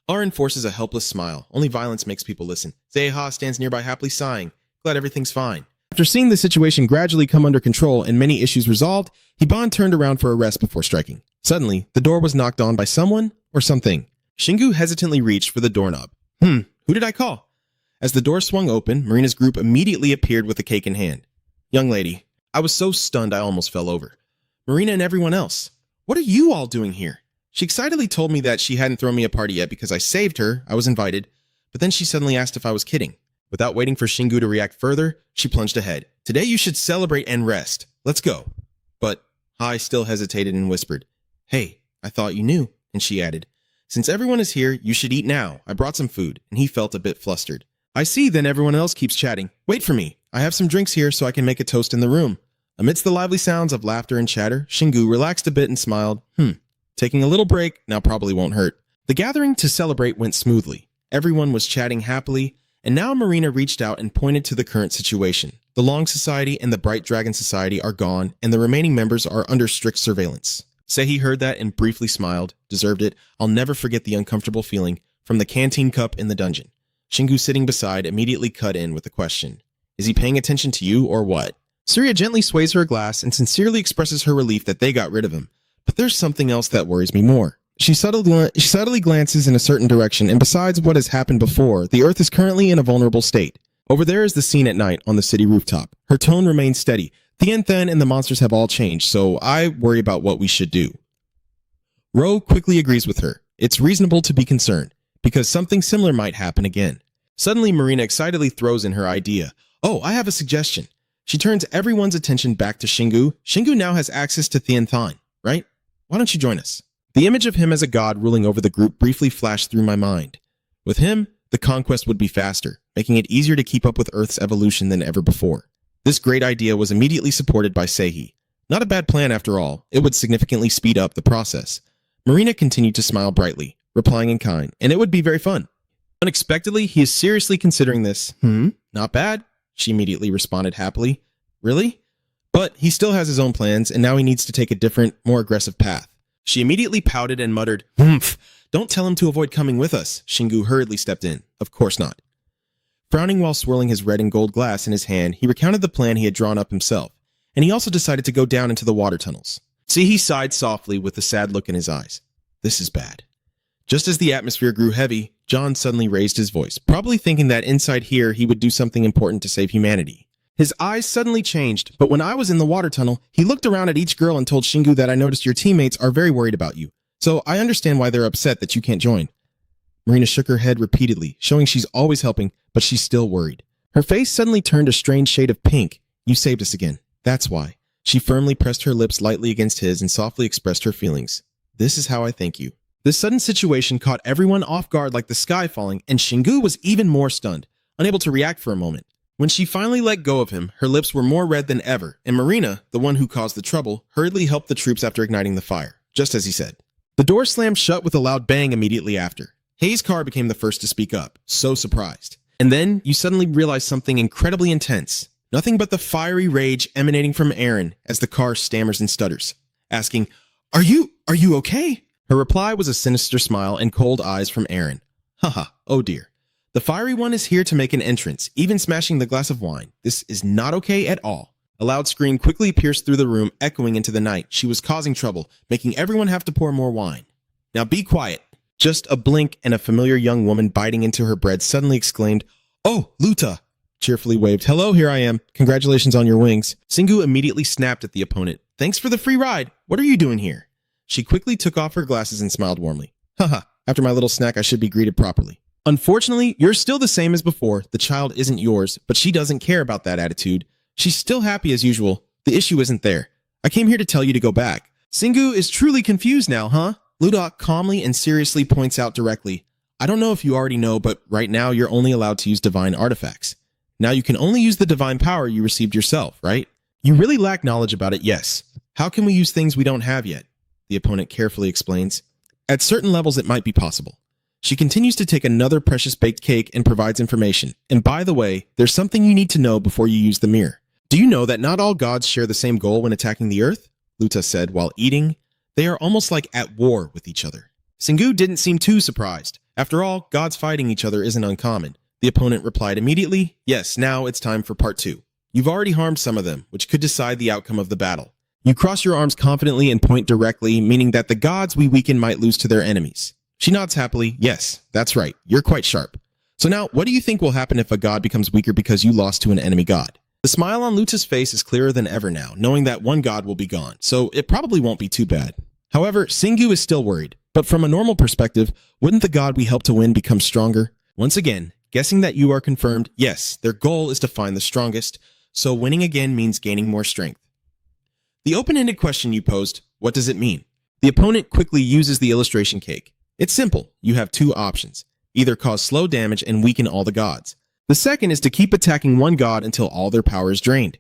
R enforces a helpless smile. Only violence makes people listen. Zeha stands nearby happily sighing. Glad everything's fine. After seeing the situation gradually come under control and many issues resolved, Hiban turned around for a rest before striking. Suddenly, the door was knocked on by someone or something. Shingu hesitantly reached for the doorknob. Who did I call? As the door swung open, Marina's group immediately appeared with a cake in hand. Young lady, I was so stunned I almost fell over. Marina and everyone else, what are you all doing here? She excitedly told me that she hadn't thrown me a party yet because I saved her, I was invited, but then she suddenly asked if I was kidding. Without waiting for Shingu to react further, she plunged ahead. Today you should celebrate and rest. Let's go. But Hai still hesitated and whispered, Hey, I thought you knew. And she added, Since everyone is here, you should eat now. I brought some food. And he felt a bit flustered. I see, then everyone else keeps chatting. Wait for me. I have some drinks here so I can make a toast in the room. Amidst the lively sounds of laughter and chatter, Shingu relaxed a bit and smiled. Taking a little break now probably won't hurt. The gathering to celebrate went smoothly. Everyone was chatting happily, and now Marina reached out and pointed to the current situation. The Long Society and the Bright Dragon Society are gone, and the remaining members are under strict surveillance. Sehi heard that and briefly smiled. Deserved it. I'll never forget the uncomfortable feeling from the canteen cup in the dungeon. Shingu, sitting beside, immediately cut in with a question. Is he paying attention to you or what? Surya gently sways her glass and sincerely expresses her relief that they got rid of him. But there's something else that worries me more. She subtly glances in a certain direction, and besides what has happened before, the Earth is currently in a vulnerable state. Over there is the scene at night on the city rooftop. Her tone remains steady. Tien Then and the monsters have all changed, so I worry about what we should do. Ro quickly agrees with her. It's reasonable to be concerned, because something similar might happen again. Suddenly, Marina excitedly throws in her idea. Oh, I have a suggestion. She turns everyone's attention back to Shingu. Shingu now has access to Tien Then, right? Why don't you join us? The image of him as a god ruling over the group briefly flashed through my mind. With him, the conquest would be faster, making it easier to keep up with Earth's evolution than ever before. This great idea was immediately supported by Sehi. Not a bad plan after all. It would significantly speed up the process. Marina continued to smile brightly, replying in kind, and it would be very fun. Unexpectedly, he is seriously considering this. Not bad, she immediately responded happily. Really? But he still has his own plans, and now he needs to take a different, more aggressive path. She immediately pouted and muttered, Don't tell him to avoid coming with us. Shingu hurriedly stepped in. Of course not. Frowning while swirling his red and gold glass in his hand, he recounted the plan he had drawn up himself, and he also decided to go down into the water tunnels. See, he sighed softly with a sad look in his eyes. This is bad. Just as the atmosphere grew heavy, John suddenly raised his voice, probably thinking that inside here he would do something important to save humanity. His eyes suddenly changed, but when I was in the water tunnel, he looked around at each girl and told Shingu that I noticed your teammates are very worried about you, so I understand why they're upset that you can't join. Marina shook her head repeatedly, showing she's always helping, but she's still worried. Her face suddenly turned a strange shade of pink. You saved us again. That's why. She firmly pressed her lips lightly against his and softly expressed her feelings. This is how I thank you. This sudden situation caught everyone off guard like the sky falling, and Shingu was even more stunned, unable to react for a moment. When she finally let go of him, her lips were more red than ever, and Marina, the one who caused the trouble, hurriedly helped the troops after igniting the fire, just as he said. The door slammed shut with a loud bang immediately after. Hayes' car became the first to speak up, so surprised. And then, you suddenly realized something incredibly intense. Nothing but the fiery rage emanating from Aaron as the car stammers and stutters, asking, Are you okay? Her reply was a sinister smile and cold eyes from Aaron. Haha, oh dear. The fiery one is here to make an entrance, even smashing the glass of wine. This is not okay at all. A loud scream quickly pierced through the room, echoing into the night. She was causing trouble, making everyone have to pour more wine. Now be quiet. Just a blink, and a familiar young woman biting into her bread suddenly exclaimed, Oh, Luta! Cheerfully waved, Hello, here I am. Congratulations on your wings. Shingu immediately snapped at the opponent. Thanks for the free ride. What are you doing here? She quickly took off her glasses and smiled warmly. Haha, after my little snack, I should be greeted properly. Unfortunately, you're still the same as before. The child isn't yours, but she doesn't care about that attitude. She's still happy as usual. The issue isn't there. I came here to tell you to go back. Shingu is truly confused now, huh? Ludok calmly and seriously points out directly, I don't know if you already know, but right now you're only allowed to use divine artifacts. Now you can only use the divine power you received yourself, right? You really lack knowledge about it, yes. How can we use things we don't have yet? The opponent carefully explains. At certain levels it might be possible. She continues to take another precious baked cake and provides information. And by the way, there's something you need to know before you use the mirror. Do you know that not all gods share the same goal when attacking the Earth? Luta said while eating. They are almost like at war with each other. Shingu didn't seem too surprised. After all, gods fighting each other isn't uncommon. The opponent replied immediately, Yes, now it's time for part 2. You've already harmed some of them, which could decide the outcome of the battle. You cross your arms confidently and point directly, meaning that the gods we weaken might lose to their enemies. She nods happily. Yes, that's right. You're quite sharp. So now, what do you think will happen if a god becomes weaker because you lost to an enemy god? The smile on Luta's face is clearer than ever now, knowing that one god will be gone, so it probably won't be too bad. However, Shingu is still worried. But from a normal perspective, wouldn't the god we help to win become stronger? Once again, guessing that you are confirmed, yes, their goal is to find the strongest, so winning again means gaining more strength. The open-ended question you posed, what does it mean? The opponent quickly uses the illustration cake. It's simple. You have two options. Either cause slow damage and weaken all the gods. The second is to keep attacking one god until all their power is drained.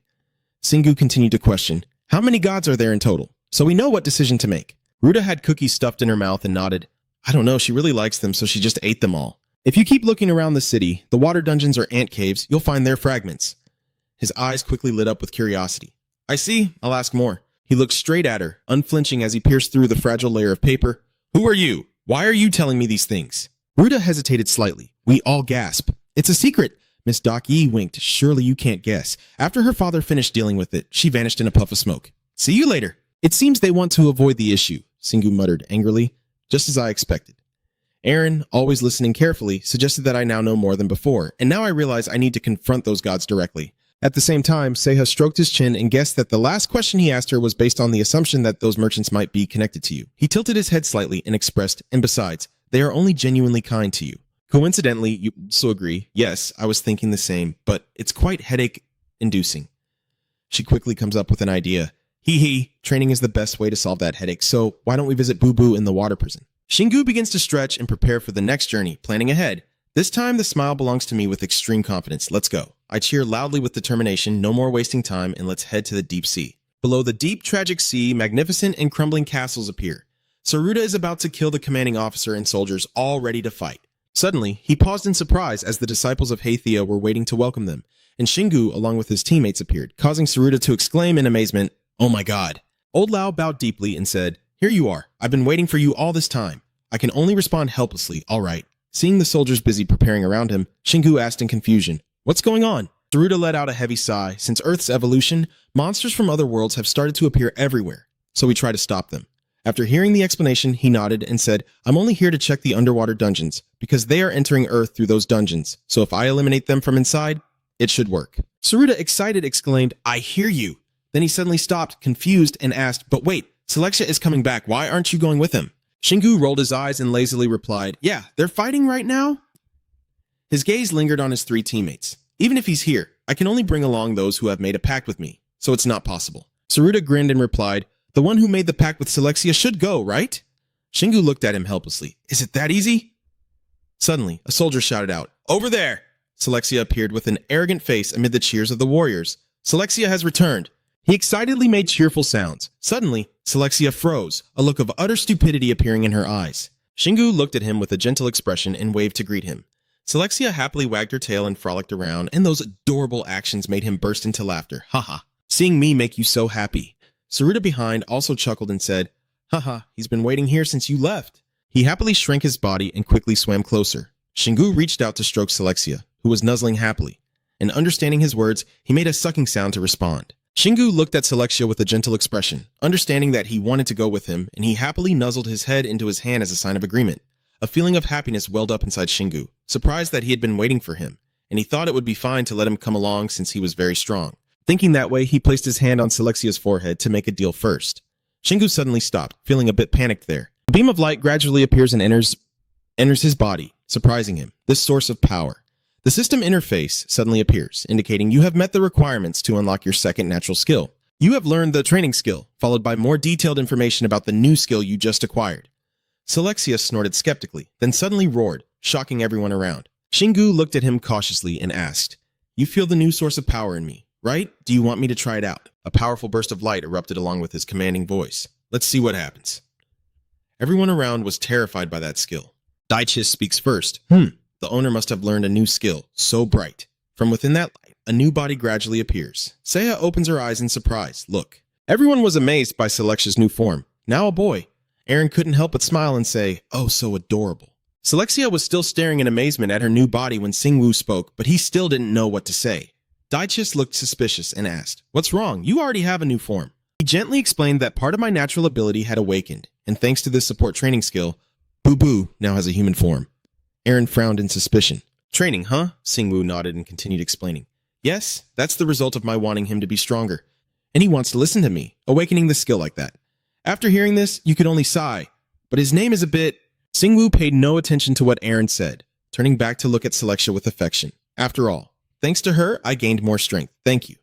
Singu continued to question, how many gods are there in total? So we know what decision to make. Ruta had cookies stuffed in her mouth and nodded. I don't know, she really likes them, so she just ate them all. If you keep looking around the city, the water dungeons or ant caves, you'll find their fragments. His eyes quickly lit up with curiosity. I see, I'll ask more. He looked straight at her, unflinching as he pierced through the fragile layer of paper. Who are you? Why are you telling me these things? Ruta hesitated slightly. We all gasp. It's a secret. Miss Doc Yi winked. Surely you can't guess. After her father finished dealing with it, she vanished in a puff of smoke. See you later. It seems they want to avoid the issue, Singu muttered angrily, just as I expected. Aaron, always listening carefully, suggested that I now know more than before, and now I realize I need to confront those gods directly. At the same time, Seha stroked his chin and guessed that the last question he asked her was based on the assumption that those merchants might be connected to you. He tilted his head slightly and expressed, and besides, they are only genuinely kind to you. Coincidentally, you also agree. Yes, I was thinking the same, but it's quite headache-inducing. She quickly comes up with an idea. Hee, training is the best way to solve that headache, so why don't we visit Boo Boo in the water prison? Shingu begins to stretch and prepare for the next journey, planning ahead. This time, the smile belongs to me with extreme confidence. Let's go. I cheer loudly with determination, no more wasting time, and let's head to the deep sea. Below the deep, tragic sea, magnificent and crumbling castles appear. Saruta is about to kill the commanding officer and soldiers, all ready to fight. Suddenly, he paused in surprise as the disciples of Hathia were waiting to welcome them, and Shingu, along with his teammates, appeared, causing Saruta to exclaim in amazement, "Oh my god." Old Lao bowed deeply and said, "Here you are. I've been waiting for you all this time." I can only respond helplessly, all right. Seeing the soldiers busy preparing around him, Shingu asked in confusion, "What's going on?" Saruta let out a heavy sigh. Since Earth's evolution, monsters from other worlds have started to appear everywhere, so we try to stop them. After hearing the explanation, he nodded and said, I'm only here to check the underwater dungeons, because they are entering Earth through those dungeons, so if I eliminate them from inside, it should work. Saruta, excited, exclaimed, I hear you. Then he suddenly stopped, confused, and asked, but wait, Selexia is coming back. Why aren't you going with him? Shingu rolled his eyes and lazily replied, yeah, they're fighting right now? His gaze lingered on his three teammates. Even if he's here, I can only bring along those who have made a pact with me, so it's not possible. Saruta grinned and replied, the one who made the pact with Selexia should go, right? Shingu looked at him helplessly. Is it that easy? Suddenly, a soldier shouted out, over there! Selexia appeared with an arrogant face amid the cheers of the warriors. Selexia has returned. He excitedly made cheerful sounds. Suddenly, Selexia froze, a look of utter stupidity appearing in her eyes. Shingu looked at him with a gentle expression and waved to greet him. Selexia happily wagged her tail and frolicked around, and those adorable actions made him burst into laughter. Haha, seeing me make you so happy. Saruta behind also chuckled and said, haha, he's been waiting here since you left. He happily shrank his body and quickly swam closer. Shingu reached out to stroke Selexia, who was nuzzling happily, and understanding his words, he made a sucking sound to respond. Shingu looked at Selexia with a gentle expression, understanding that he wanted to go with him, and he happily nuzzled his head into his hand as a sign of agreement. A feeling of happiness welled up inside Shingu, surprised that he had been waiting for him, and he thought it would be fine to let him come along since he was very strong. Thinking that way, he placed his hand on Selexia's forehead to make a deal first. Shingu suddenly stopped, feeling a bit panicked there. A beam of light gradually appears and enters his body, surprising him, this source of power. The system interface suddenly appears, indicating you have met the requirements to unlock your second natural skill. You have learned the training skill, followed by more detailed information about the new skill you just acquired. Selexia snorted skeptically, then suddenly roared, shocking everyone around. Shingu looked at him cautiously and asked, you feel the new source of power in me, right? Do you want me to try it out? A powerful burst of light erupted along with his commanding voice. Let's see what happens. Everyone around was terrified by that skill. Daichis speaks first. The owner must have learned a new skill, so bright. From within that light, a new body gradually appears. Seiya opens her eyes in surprise. Look. Everyone was amazed by Selexia's new form. Now a boy. Aaron couldn't help but smile and say, oh, so adorable. Selexia was still staring in amazement at her new body when Singwu spoke, but he still didn't know what to say. Daichis looked suspicious and asked, what's wrong? You already have a new form. He gently explained that part of my natural ability had awakened, and thanks to this support training skill, Boo Boo now has a human form. Aaron frowned in suspicion. Training, huh? Singwu nodded and continued explaining. Yes, that's the result of my wanting him to be stronger. And he wants to listen to me, awakening the skill like that. After hearing this, you could only sigh. But his name is a bit... Singwu paid no attention to what Aaron said, turning back to look at Selexia with affection. After all, thanks to her, I gained more strength. Thank you.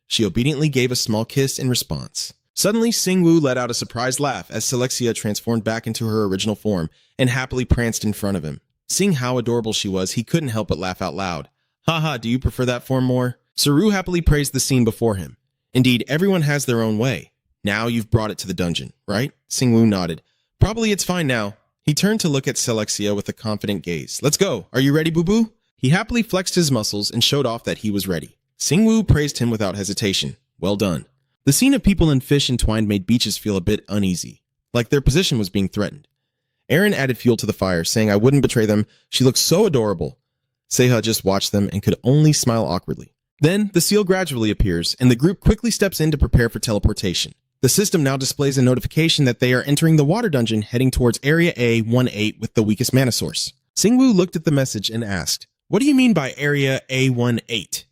She obediently gave a small kiss in response. Suddenly, Singwu let out a surprised laugh as Selexia transformed back into her original form and happily pranced in front of him. Seeing how adorable she was, he couldn't help but laugh out loud. Haha, do you prefer that form more? Saru happily praised the scene before him. Indeed, everyone has their own way. Now you've brought it to the dungeon, right? Singwoo nodded. Probably it's fine now. He turned to look at Selexia with a confident gaze. Let's go. Are you ready, boo-boo? He happily flexed his muscles and showed off that he was ready. Singwoo praised him without hesitation. Well done. The scene of people and fish entwined made Beaches feel a bit uneasy, like their position was being threatened. Aaron added fuel to the fire, saying I wouldn't betray them. She looked so adorable. Seiha just watched them and could only smile awkwardly. Then, the seal gradually appears, and the group quickly steps in to prepare for teleportation. The system now displays a notification that they are entering the water dungeon heading towards Area A-18 with the weakest mana source. Singwoo looked at the message and asked, What do you mean by Area A-18?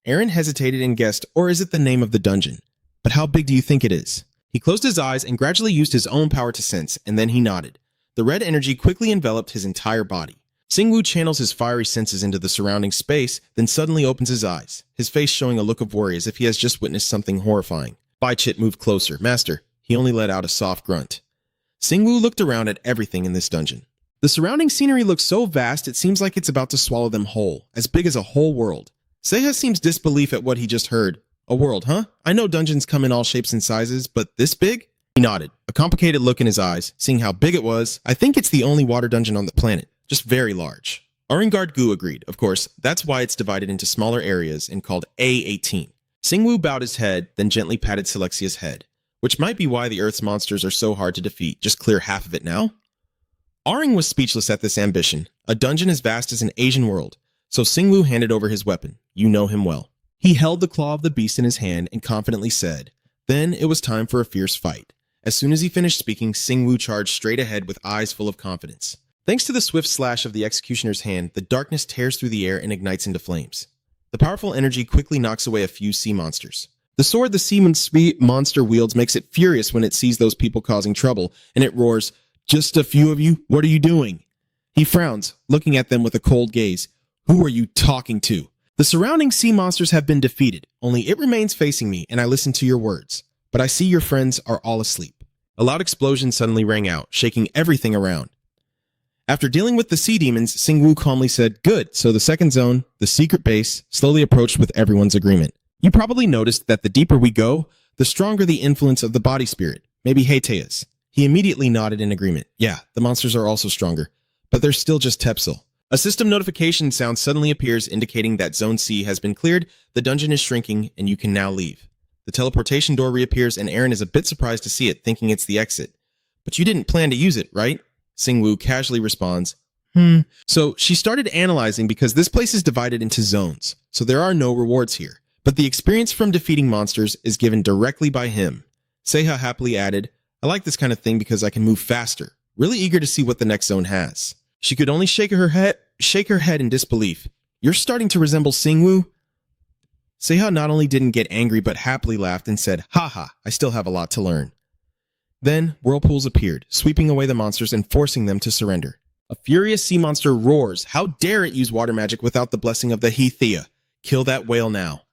Aaron hesitated and guessed, or is it the name of the dungeon? But how big do you think it is? He closed his eyes and gradually used his own power to sense, and then he nodded. The red energy quickly enveloped his entire body. Singwoo channels his fiery senses into the surrounding space, then suddenly opens his eyes, his face showing a look of worry as if he has just witnessed something horrifying. Baichit moved closer. Master, he only let out a soft grunt. Singwoo looked around at everything in this dungeon. The surrounding scenery looks so vast it seems like it's about to swallow them whole, as big as a whole world. Seiha seems disbelief at what he just heard. A world, huh? I know dungeons come in all shapes and sizes, but this big? He nodded, a complicated look in his eyes, seeing how big it was. I think it's the only water dungeon on the planet. Just very large. Aurangard Gu agreed. Of course, that's why it's divided into smaller areas and called A-18. Singwoo bowed his head, then gently patted Selexia's head, which might be why the Earth's monsters are so hard to defeat. Just clear half of it now? Aurang was speechless at this ambition, a dungeon as vast as an Asian world, so Singwoo handed over his weapon. You know him well. He held the claw of the beast in his hand and confidently said, Then it was time for a fierce fight. As soon as he finished speaking, Singwoo charged straight ahead with eyes full of confidence. Thanks to the swift slash of the executioner's hand, the darkness tears through the air and ignites into flames. The powerful energy quickly knocks away a few sea monsters. The sword the sea monster wields makes it furious when it sees those people causing trouble, and it roars, Just a few of you? What are you doing? He frowns, looking at them with a cold gaze. Who are you talking to? The surrounding sea monsters have been defeated, only it remains facing me, and I listen to your words. But I see your friends are all asleep. A loud explosion suddenly rang out, shaking everything around. After dealing with the sea demons, Singwoo calmly said, Good, so the second zone, the secret base, slowly approached with everyone's agreement. You probably noticed that the deeper we go, the stronger the influence of the body spirit, maybe Heitea's. He immediately nodded in agreement. Yeah, the monsters are also stronger, but they're still just Tepsil. A system notification sound suddenly appears indicating that Zone C has been cleared, the dungeon is shrinking, and you can now leave. The teleportation door reappears and Aaron is a bit surprised to see it, thinking it's the exit. But you didn't plan to use it, right? Singwoo casually responds, So she started analyzing because this place is divided into zones, so there are no rewards here. But the experience from defeating monsters is given directly by him. Seiha happily added, I like this kind of thing because I can move faster, really eager to see what the next zone has. She could only shake her head in disbelief. You're starting to resemble Singwoo? Seiha not only didn't get angry but happily laughed and said, Haha, I still have a lot to learn. Then, whirlpools appeared, sweeping away the monsters and forcing them to surrender. A furious sea monster roars. How dare it use water magic without the blessing of the Hethea? Kill that whale now.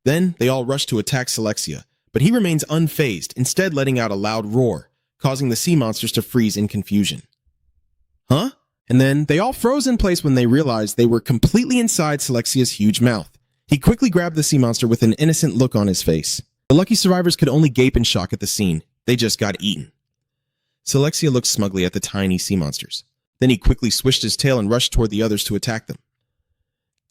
Then, they all rush to attack Selexia, but he remains unfazed, instead letting out a loud roar, causing the sea monsters to freeze in confusion. Huh? And then, they all froze in place when they realized they were completely inside Selexia's huge mouth. He quickly grabbed the sea monster with an innocent look on his face. The lucky survivors could only gape in shock at the scene. They just got eaten. Selexia looked smugly at the tiny sea monsters. Then he quickly swished his tail and rushed toward the others to attack them.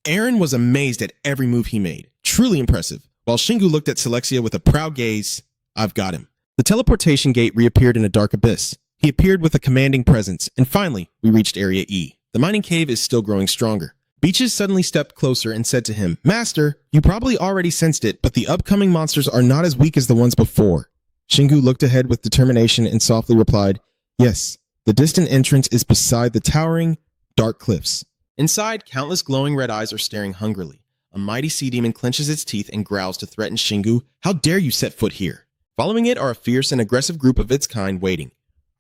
Aaron was amazed at every move he made. Truly impressive. While Shingu looked at Selexia with a proud gaze, I've got him. The teleportation gate reappeared in a dark abyss. He appeared with a commanding presence, and finally, we reached Area E. The mining cave is still growing stronger. Beaches suddenly stepped closer and said to him, Master, you probably already sensed it, but the upcoming monsters are not as weak as the ones before. Shingu looked ahead with determination and softly replied, Yes, the distant entrance is beside the towering, dark cliffs. Inside, countless glowing red eyes are staring hungrily. A mighty sea demon clenches its teeth and growls to threaten Shingu. How dare you set foot here? Following it are a fierce and aggressive group of its kind waiting.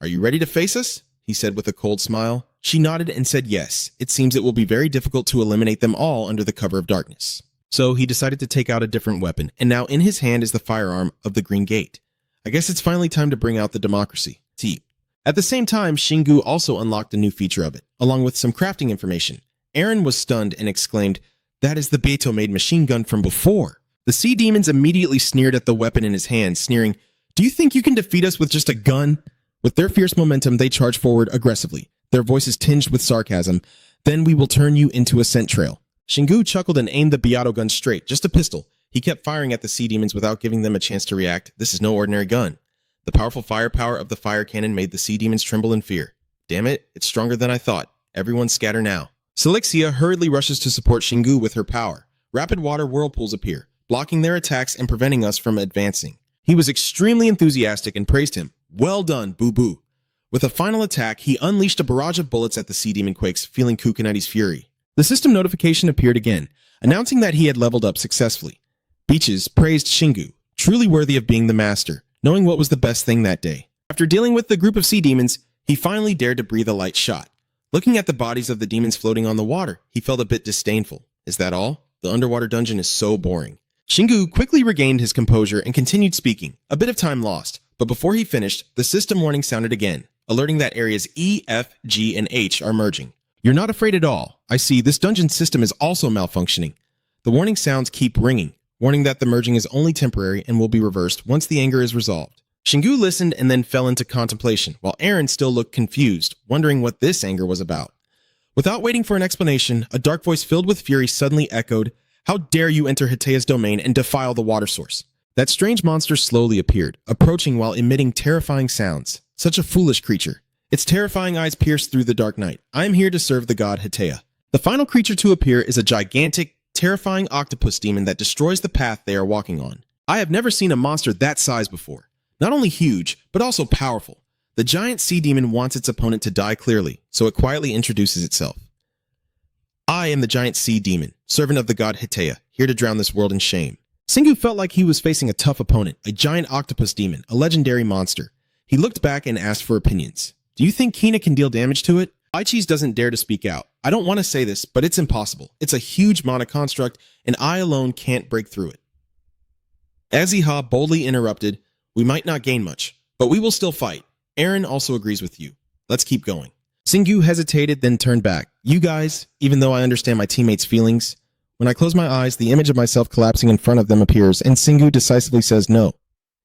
Are you ready to face us? He said with a cold smile. She nodded and said yes. It seems it will be very difficult to eliminate them all under the cover of darkness. So he decided to take out a different weapon, and now in his hand is the firearm of the Green Gate. I guess it's finally time to bring out the democracy. At the same time, Shingu also unlocked a new feature of it, along with some crafting information. Aaron was stunned and exclaimed, "That is the Beto-made machine gun from before." The sea demons immediately sneered at the weapon in his hand, sneering, "Do you think you can defeat us with just a gun?" With their fierce momentum, they charged forward aggressively, their voices tinged with sarcasm. "Then we will turn you into a scent trail." Shingu chuckled and aimed the Beato gun straight, just a pistol. He kept firing at the sea demons without giving them a chance to react. This is no ordinary gun. The powerful firepower of the fire cannon made the sea demons tremble in fear. "Damn it, it's stronger than I thought. Everyone scatter now." Selexia hurriedly rushes to support Shingu with her power. Rapid water whirlpools appear, blocking their attacks and preventing us from advancing. He was extremely enthusiastic and praised him. "Well done, Boo Boo." With a final attack, he unleashed a barrage of bullets at the sea demon quakes, feeling Kukaneti's fury. The system notification appeared again, announcing that he had leveled up successfully. Beaches praised Shingu, truly worthy of being the master, knowing what was the best thing that day. After dealing with the group of sea demons, he finally dared to breathe a light shot. Looking at the bodies of the demons floating on the water, he felt a bit disdainful. Is that all? The underwater dungeon is so boring. Shingu quickly regained his composure and continued speaking, a bit of time lost, but before he finished, the system warning sounded again, alerting that areas E, F, G, and H are merging. "You're not afraid at all. I see this dungeon system is also malfunctioning." The warning sounds keep ringing, warning that the merging is only temporary and will be reversed once the anger is resolved. Shingu listened and then fell into contemplation, while Aaron still looked confused, wondering what this anger was about. Without waiting for an explanation, a dark voice filled with fury suddenly echoed, "How dare you enter Hitea's domain and defile the water source?" That strange monster slowly appeared, approaching while emitting terrifying sounds. Such a foolish creature. Its terrifying eyes pierced through the dark night. "I am here to serve the god Hitea." The final creature to appear is a gigantic, terrifying octopus demon that destroys the path they are walking on. I have never seen a monster that size before. Not only huge, but also powerful. The giant sea demon wants its opponent to die clearly, so it quietly introduces itself. "I am the giant sea demon, servant of the god Hitea, here to drown this world in shame." Shingu felt like he was facing a tough opponent, a giant octopus demon, a legendary monster. He looked back and asked for opinions. "Do you think Kina can deal damage to it?" Aichi's doesn't dare to speak out. "I don't want to say this, but it's impossible. It's a huge mana construct, and I alone can't break through it." Aziha boldly interrupted, "We might not gain much, but we will still fight. Aaron also agrees with you. Let's keep going." Shingu hesitated, then turned back. "You guys, even though I understand my teammates' feelings." When I close my eyes, the image of myself collapsing in front of them appears, and Shingu decisively says no.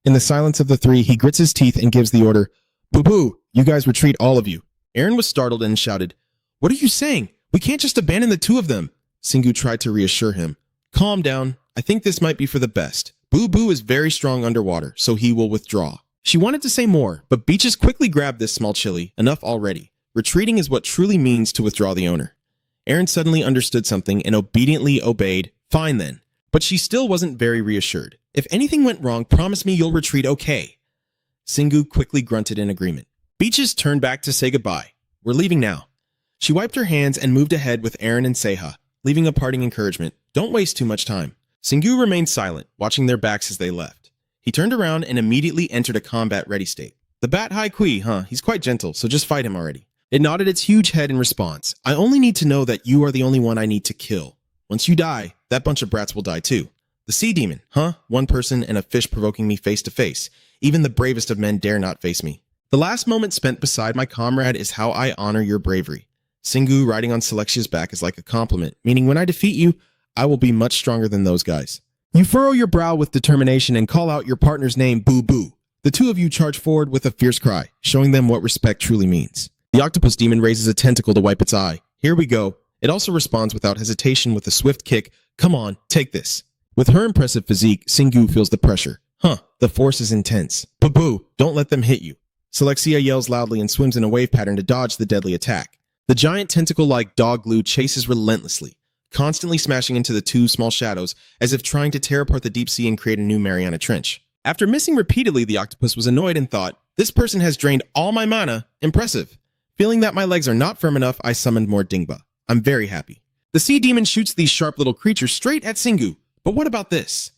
In the silence of the three, he grits his teeth and gives the order, "Boo Boo, you guys retreat, all of you." Aaron was startled and shouted, "What are you saying? We can't just abandon the two of them." Shingu tried to reassure him. "Calm down. I think this might be for the best. Boo Boo is very strong underwater, so he will withdraw." She wanted to say more, but Beaches quickly grabbed this small chili, enough already. Retreating is what truly means to withdraw the owner. Aaron suddenly understood something and obediently obeyed. "Fine then." But she still wasn't very reassured. "If anything went wrong, promise me you'll retreat okay." Shingu quickly grunted in agreement. Beaches turned back to say goodbye. "We're leaving now." She wiped her hands and moved ahead with Aaron and Seiha, leaving a parting encouragement. "Don't waste too much time." Shingu remained silent, watching their backs as they left. He turned around and immediately entered a combat-ready state. "The Bat Hai Kui, huh? He's quite gentle, so just fight him already." It nodded its huge head in response. "I only need to know that you are the only one I need to kill. Once you die, that bunch of brats will die too." "The sea demon, huh? One person and a fish provoking me face to face. Even the bravest of men dare not face me. The last moment spent beside my comrade is how I honor your bravery. Shingu riding on Selexia's back is like a compliment, meaning when I defeat you, I will be much stronger than those guys." You furrow your brow with determination and call out your partner's name, Boo Boo. The two of you charge forward with a fierce cry, showing them what respect truly means. The octopus demon raises a tentacle to wipe its eye. "Here we go." It also responds without hesitation with a swift kick. "Come on, take this." With her impressive physique, Shingu feels the pressure. The force is intense. "Boo, don't let them hit you." Selexia yells loudly and swims in a wave pattern to dodge the deadly attack. The giant tentacle-like dog glue chases relentlessly, constantly smashing into the two small shadows as if trying to tear apart the deep sea and create a new Mariana Trench. After missing repeatedly, the octopus was annoyed and thought, "This person has drained all my mana. Impressive." Feeling that my legs are not firm enough, I summoned more Dingba. I'm very happy. The sea demon shoots these sharp little creatures straight at Shingu. But what about this?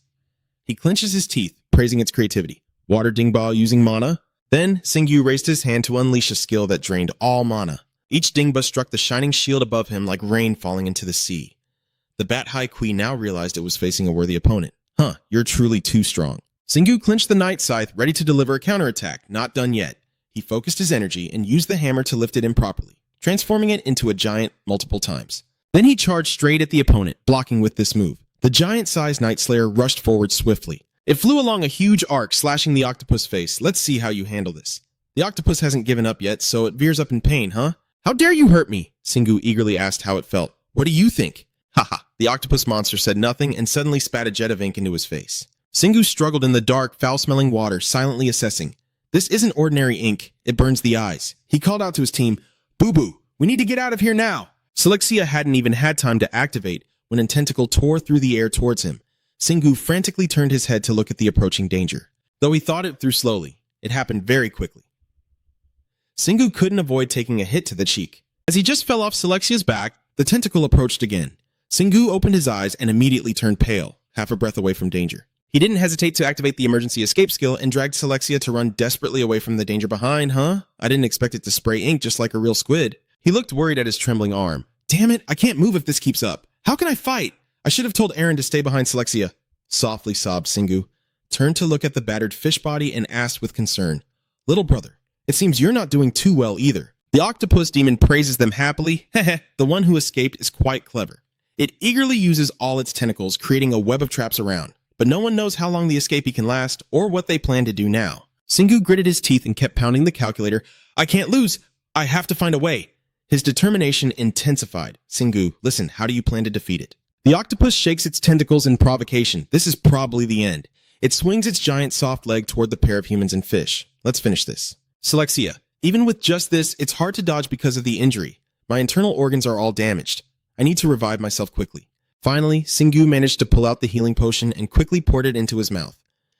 He clenches his teeth, praising its creativity. Water Dingba using mana? Then Shingu raised his hand to unleash a skill that drained all mana. Each Dingba struck the shining shield above him like rain falling into the sea. The Bat Hai Kui now realized it was facing a worthy opponent. You're truly too strong. Shingu clinched the Night Scythe, ready to deliver a counterattack. Not done yet. He focused his energy and used the hammer to lift it improperly, transforming it into a giant multiple times. Then he charged straight at the opponent, blocking with this move. The giant-sized Night Slayer rushed forward swiftly. It flew along a huge arc, slashing the octopus face. Let's see how you handle this. The octopus hasn't given up yet, so it veers up in pain, huh? How dare you hurt me? Singu eagerly asked how it felt. What do you think? Haha. The octopus monster said nothing and suddenly spat a jet of ink into his face. Singu struggled in the dark, foul-smelling water, silently assessing. This isn't ordinary ink. It burns the eyes. He called out to his team, Boo-boo, we need to get out of here now. Selexia hadn't even had time to activate when a tentacle tore through the air towards him. Singu frantically turned his head to look at the approaching danger. Though he thought it through slowly, it happened very quickly. Singu couldn't avoid taking a hit to the cheek. As he just fell off Selexia's back, the tentacle approached again. Singu opened his eyes and immediately turned pale, half a breath away from danger. He didn't hesitate to activate the emergency escape skill and dragged Selexia to run desperately away from the danger behind, huh? I didn't expect it to spray ink just like a real squid. He looked worried at his trembling arm. Damn it, I can't move if this keeps up. How can I fight? I should have told Aaron to stay behind Selexia. Softly sobbed Singu, turned to look at the battered fish body and asked with concern, Little brother, it seems you're not doing too well either. The octopus demon praises them happily. Heh, the one who escaped is quite clever. It eagerly uses all its tentacles, creating a web of traps around. But no one knows how long the escapee can last or what they plan to do now. Singu gritted his teeth and kept pounding the calculator. I can't lose. I have to find a way. His determination intensified. Singu, listen, how do you plan to defeat it? The octopus shakes its tentacles in provocation. This is probably the end. It swings its giant soft leg toward the pair of humans and fish. Let's finish this. Selexia, even with just this, it's hard to dodge because of the injury. My internal organs are all damaged. I need to revive myself quickly. Finally, Singu managed to pull out the healing potion and quickly poured it into his mouth.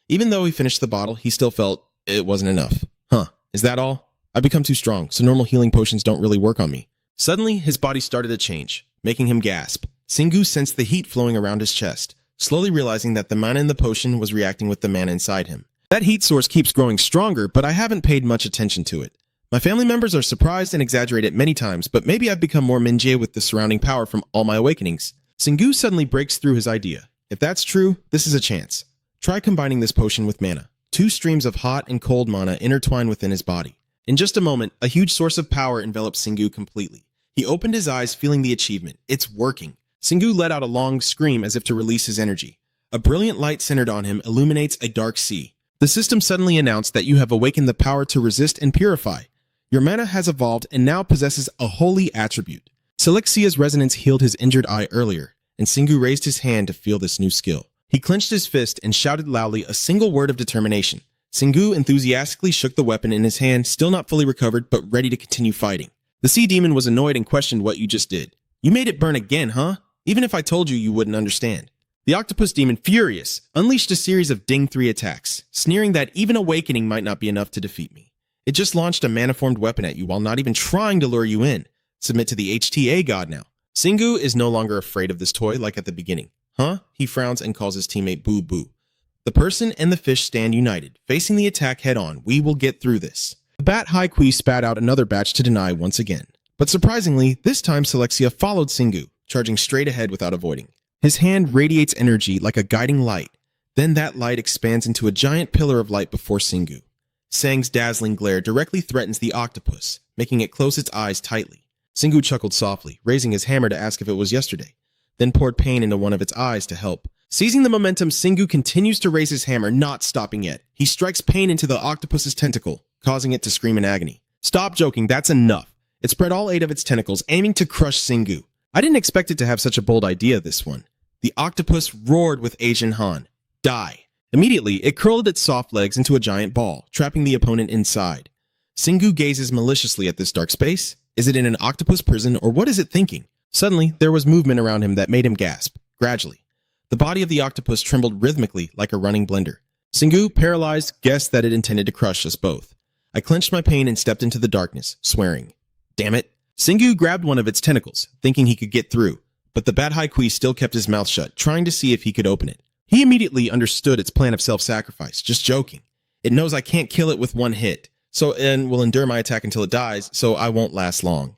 Even though he finished the bottle, he still felt it wasn't enough. Huh, is that all? I've become too strong, so normal healing potions don't really work on me. Suddenly, his body started to change, making him gasp. Singu sensed the heat flowing around his chest, slowly realizing that the mana in the potion was reacting with the mana inside him. That heat source keeps growing stronger, but I haven't paid much attention to it. My family members are surprised and exaggerate it many times, but maybe I've become more Minjie with the surrounding power from all my awakenings. Singu suddenly breaks through his idea. If that's true, this is a chance. Try combining this potion with mana. 2 streams of hot and cold mana intertwine within his body. In just a moment, a huge source of power enveloped Singu completely. He opened his eyes, feeling the achievement. It's working. Singu let out a long scream as if to release his energy. A brilliant light centered on him illuminates a dark sea. The system suddenly announced that you have awakened the power to resist and purify. Your mana has evolved and now possesses a holy attribute. Selexia's resonance healed his injured eye earlier, and Singu raised his hand to feel this new skill. He clenched his fist and shouted loudly a single word of determination. Singu enthusiastically shook the weapon in his hand, still not fully recovered, but ready to continue fighting. The sea demon was annoyed and questioned what you just did. You made it burn again, huh? Even if I told you, you wouldn't understand. The octopus demon, furious, unleashed a series of Ding 3 attacks, sneering that even awakening might not be enough to defeat me. It just launched a mana-formed weapon at you while not even trying to lure you in. Submit to the HTA god now. Singu is no longer afraid of this toy like at the beginning. Huh? He frowns and calls his teammate Boo Boo. The person and the fish stand united, facing the attack head-on. We will get through this. The Bat High Kui spat out another batch to deny once again. But surprisingly, this time Selexia followed Singu, charging straight ahead without avoiding. His hand radiates energy like a guiding light. Then that light expands into a giant pillar of light before Singu. Sang's dazzling glare directly threatens the octopus, making it close its eyes tightly. Singu chuckled softly, raising his hammer to ask if it was yesterday, then poured pain into one of its eyes to help. Seizing the momentum, Singu continues to raise his hammer, not stopping yet. He strikes pain into the octopus's tentacle, causing it to scream in agony. Stop joking, that's enough. It spread all 8 of its tentacles, aiming to crush Singu. I didn't expect it to have such a bold idea, this one. The octopus roared with Asian Han. Die. Immediately, it curled its soft legs into a giant ball, trapping the opponent inside. Singu gazes maliciously at this dark space. Is it in an octopus prison, or what is it thinking? Suddenly, there was movement around him that made him gasp. Gradually, the body of the octopus trembled rhythmically like a running blender. Singu, paralyzed, guessed that it intended to crush us both. I clenched my pain and stepped into the darkness, swearing. Damn it. Singu grabbed one of its tentacles, thinking he could get through, but the Bat High Kui still kept his mouth shut, trying to see if he could open it. He immediately understood its plan of self-sacrifice, just joking. It knows I can't kill it with one hit, and will endure my attack until it dies, so I won't last long.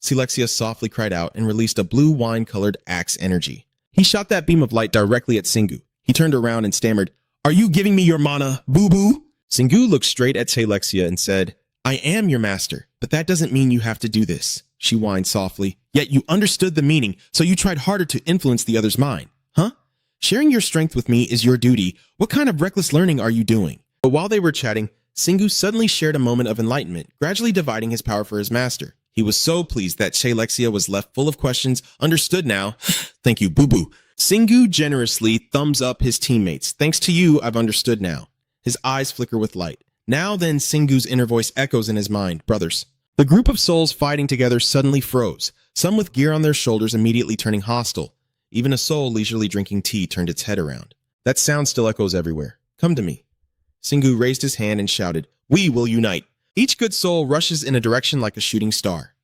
Selexia softly cried out and released a blue wine-colored axe energy. He shot that beam of light directly at Singu. He turned around and stammered, Are you giving me your mana, boo-boo? Singu looked straight at Selexia and said, I am your master, but that doesn't mean you have to do this. She whined softly. Yet you understood the meaning, so you tried harder to influence the other's mind. Huh? Sharing your strength with me is your duty. What kind of reckless learning are you doing? But while they were chatting, Singu suddenly shared a moment of enlightenment, gradually dividing his power for his master. He was so pleased that Lexia was left full of questions. Understood now. Thank you, boo-boo. Singu generously thumbs up his teammates. Thanks to you, I've understood now. His eyes flicker with light. Now then, Singu's inner voice echoes in his mind. Brothers. The group of souls fighting together suddenly froze, some with gear on their shoulders immediately turning hostile. Even a soul leisurely drinking tea turned its head around. That sound still echoes everywhere. Come to me. Singu raised his hand and shouted, We will unite. Each good soul rushes in a direction like a shooting star.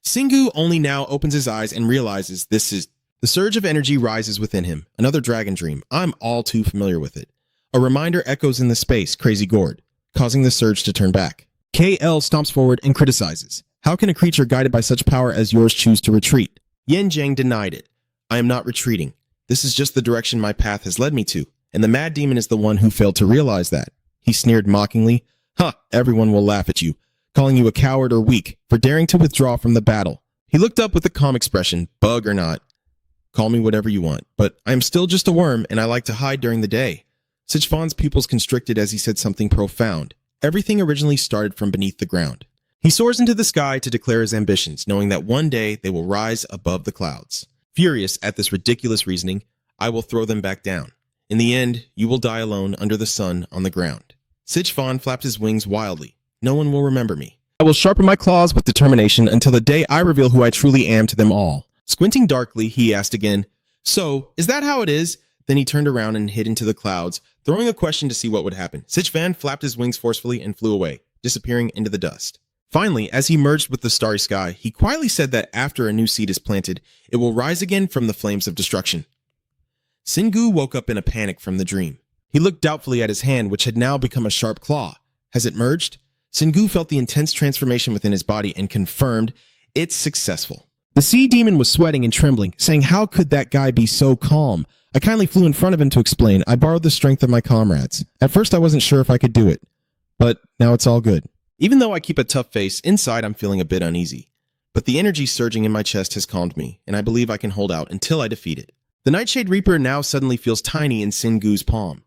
Singu only now opens his eyes and realizes this is... The surge of energy rises within him. Another dragon dream. I'm all too familiar with it. A reminder echoes in the space, Crazy Gourd, causing the surge to turn back. KL stomps forward and criticizes. How can a creature guided by such power as yours choose to retreat? Yen Jiang denied it. I am not retreating. This is just the direction my path has led me to, and the mad demon is the one who failed to realize that. He sneered mockingly. Everyone will laugh at you, calling you a coward or weak for daring to withdraw from the battle. He looked up with a calm expression, bug or not. Call me whatever you want, but I am still just a worm and I like to hide during the day. Sichfan's pupils constricted as he said something profound. Everything originally started from beneath the ground. He soars into the sky to declare his ambitions, knowing that one day they will rise above the clouds. Furious at this ridiculous reasoning, I will throw them back down. In the end, you will die alone under the sun on the ground. Sichfan flapped his wings wildly. No one will remember me. I will sharpen my claws with determination until the day I reveal who I truly am to them all. Squinting darkly, he asked again, So, is that how it is? Then he turned around and hid into the clouds, throwing a question to see what would happen. Sichfan flapped his wings forcefully and flew away, disappearing into the dust. Finally, as he merged with the starry sky, he quietly said that after a new seed is planted, it will rise again from the flames of destruction. Singu woke up in a panic from the dream. He looked doubtfully at his hand, which had now become a sharp claw. Has it merged? Singu felt the intense transformation within his body and confirmed it's successful. The sea demon was sweating and trembling, saying, How could that guy be so calm? I kindly flew in front of him to explain. I borrowed the strength of my comrades. At first I wasn't sure if I could do it, but now it's all good. Even though I keep a tough face, inside I'm feeling a bit uneasy. But the energy surging in my chest has calmed me, and I believe I can hold out until I defeat it. The Nightshade Reaper now suddenly feels tiny in Singu's palm.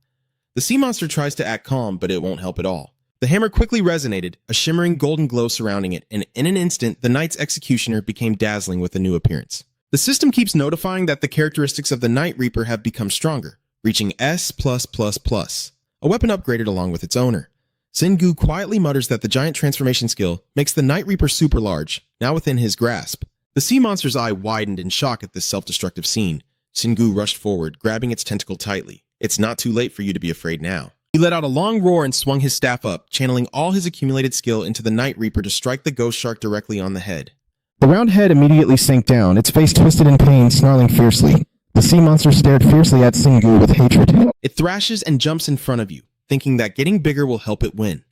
The sea monster tries to act calm, but it won't help at all. The hammer quickly resonated, a shimmering golden glow surrounding it, and in an instant, the Knight's executioner became dazzling with a new appearance. The system keeps notifying that the characteristics of the Night Reaper have become stronger, reaching S+++, a weapon upgraded along with its owner. Singu quietly mutters that the giant transformation skill makes the Night Reaper super large, now within his grasp. The sea monster's eye widened in shock at this self-destructive scene. Singu rushed forward, grabbing its tentacle tightly. It's not too late for you to be afraid now. He let out a long roar and swung his staff up, channeling all his accumulated skill into the Night Reaper to strike the ghost shark directly on the head. The round head immediately sank down, its face twisted in pain, snarling fiercely. The sea monster stared fiercely at Singu with hatred. It thrashes and jumps in front of you, thinking that getting bigger will help it win.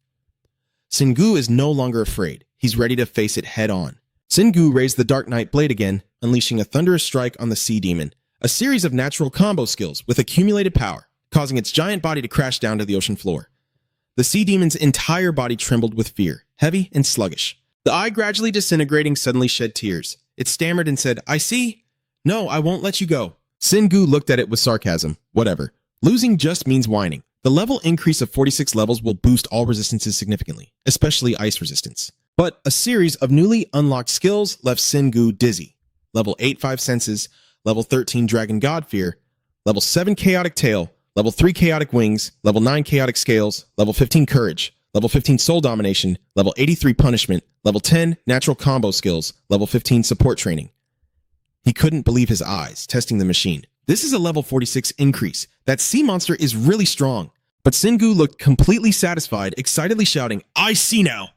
Singu is no longer afraid. He's ready to face it head on. Singu raised the Dark Knight blade again, unleashing a thunderous strike on the sea demon, a series of natural combo skills with accumulated power, causing its giant body to crash down to the ocean floor. The sea demon's entire body trembled with fear, heavy and sluggish. The eye gradually disintegrating suddenly shed tears. It stammered and said, I see. No, I won't let you go. Singu looked at it with sarcasm. Whatever. Losing just means whining. The level increase of 46 levels will boost all resistances significantly, especially ice resistance. But a series of newly unlocked skills left Singu dizzy. Level 8 5 senses, level 13 Dragon God Fear, level 7 Chaotic Tail, level 3 Chaotic Wings, level 9 Chaotic Scales, level 15 Courage, level 15 Soul Domination, level 83 Punishment, level 10 Natural Combo Skills, level 15 Support Training. He couldn't believe his eyes, testing the machine. This is a level 46 increase. That sea monster is really strong. But Singu looked completely satisfied, excitedly shouting, I see now!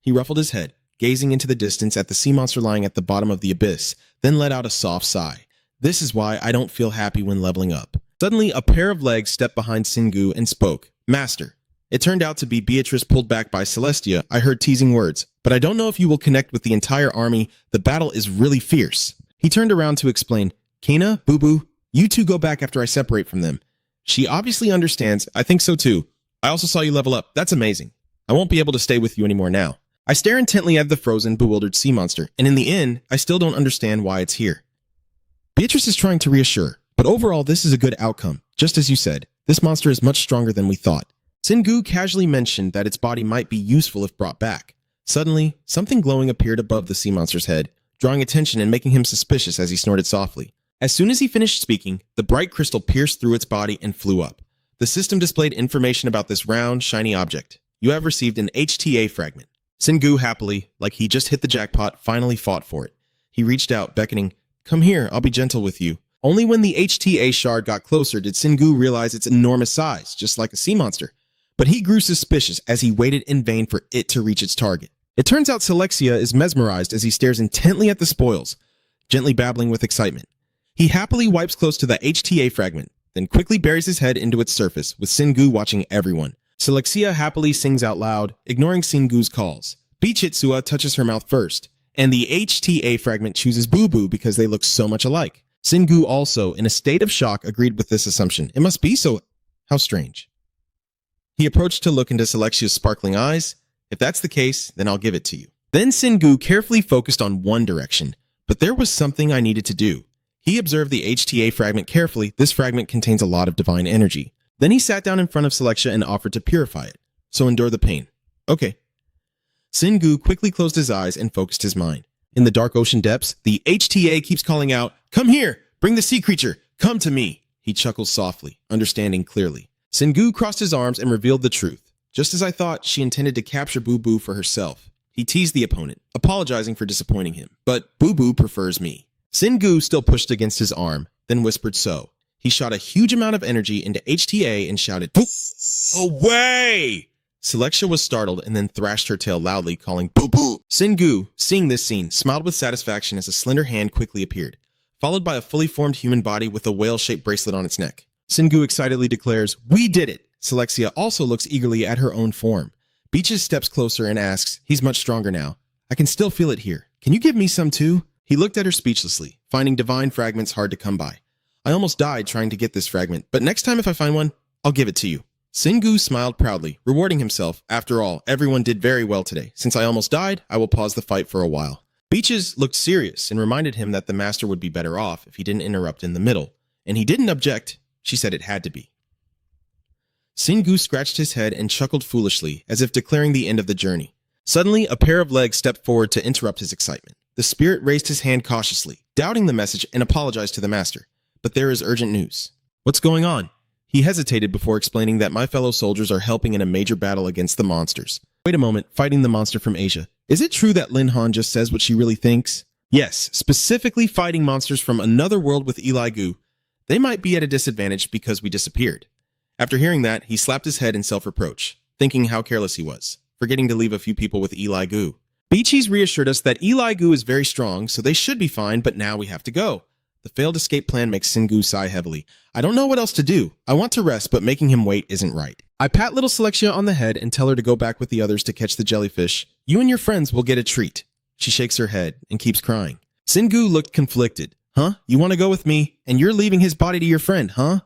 He ruffled his head, gazing into the distance at the sea monster lying at the bottom of the abyss, then let out a soft sigh. This is why I don't feel happy when leveling up. Suddenly, a pair of legs stepped behind Singu and spoke. Master. It turned out to be Beatrice pulled back by Celestia. I heard teasing words, but I don't know if you will connect with the entire army. The battle is really fierce. He turned around to explain. Kina, Boo-Boo, you two go back after I separate from them. She obviously understands. I think so too. I also saw you level up. That's amazing. I won't be able to stay with you anymore now. I stare intently at the frozen, bewildered sea monster, and in the end, I still don't understand why it's here. Beatrice is trying to reassure, but overall this is a good outcome. Just as you said, this monster is much stronger than we thought. Singu casually mentioned that its body might be useful if brought back. Suddenly, something glowing appeared above the sea monster's head, drawing attention and making him suspicious as he snorted softly. As soon as he finished speaking, the bright crystal pierced through its body and flew up. The system displayed information about this round, shiny object. You have received an HTA fragment. Singu happily, like he just hit the jackpot, finally fought for it. He reached out, beckoning, "Come here, I'll be gentle with you." Only when the HTA shard got closer did Singu realize its enormous size, just like a sea monster. But he grew suspicious as he waited in vain for it to reach its target. It turns out Selexia is mesmerized as he stares intently at the spoils, gently babbling with excitement. He happily wipes close to the HTA fragment, then quickly buries his head into its surface, with Singu watching everyone. Selexia happily sings out loud, ignoring Singu's calls. Bichitsua touches her mouth first, and the HTA fragment chooses Boo Boo because they look so much alike. Singu also, in a state of shock, agreed with this assumption. It must be so. How strange. He approached to look into Selexia's sparkling eyes. If that's the case, then I'll give it to you. Then Singu carefully focused on one direction, but there was something I needed to do. He observed the HTA fragment carefully. This fragment contains a lot of divine energy. Then he sat down in front of Selexia and offered to purify it. So endure the pain. Okay. Singu quickly closed his eyes and focused his mind. In the dark ocean depths, the HTA keeps calling out, "Come here! Bring the sea creature! Come to me!" He chuckles softly, understanding clearly. Singu crossed his arms and revealed the truth. Just as I thought, she intended to capture Boo Boo for herself. He teased the opponent, apologizing for disappointing him. But Boo Boo prefers me. Singu still pushed against his arm, then whispered so. He shot a huge amount of energy into HTA and shouted, "Boo! Away!" Selexia was startled and then thrashed her tail loudly, calling "Boo Boo!" Singu, seeing this scene, smiled with satisfaction as a slender hand quickly appeared, followed by a fully formed human body with a whale-shaped bracelet on its neck. Singu excitedly declares, "We did it!" Selexia also looks eagerly at her own form. Beaches steps closer and asks, "He's much stronger now. I can still feel it here. Can you give me some too?" He looked at her speechlessly, finding divine fragments hard to come by. "I almost died trying to get this fragment, but next time if I find one, I'll give it to you." Singu smiled proudly, rewarding himself. After all, everyone did very well today. Since I almost died, I will pause the fight for a while. Beaches looked serious and reminded him that the master would be better off if he didn't interrupt in the middle. And he didn't object. She said it had to be. Singu scratched his head and chuckled foolishly, as if declaring the end of the journey. Suddenly, a pair of legs stepped forward to interrupt his excitement. The spirit raised his hand cautiously, doubting the message, and apologized to the master. "But there is urgent news." "What's going on?" He hesitated before explaining that my fellow soldiers are helping in a major battle against the monsters. "Wait a moment, fighting the monster from Asia. Is it true that Lin Han just says what she really thinks?" "Yes, specifically fighting monsters from another world with Eli Gu. They might be at a disadvantage because we disappeared." After hearing that, he slapped his head in self-reproach, thinking how careless he was, forgetting to leave a few people with Eli Gu. Beaches reassured us that Eli Gu is very strong, so they should be fine, but now we have to go. The failed escape plan makes Singu sigh heavily. I don't know what else to do. I want to rest, but making him wait isn't right. I pat little Selexia on the head and tell her to go back with the others to catch the jellyfish. "You and your friends will get a treat." She shakes her head and keeps crying. Singu looked conflicted. "Huh? You want to go with me? And you're leaving his body to your friend, huh?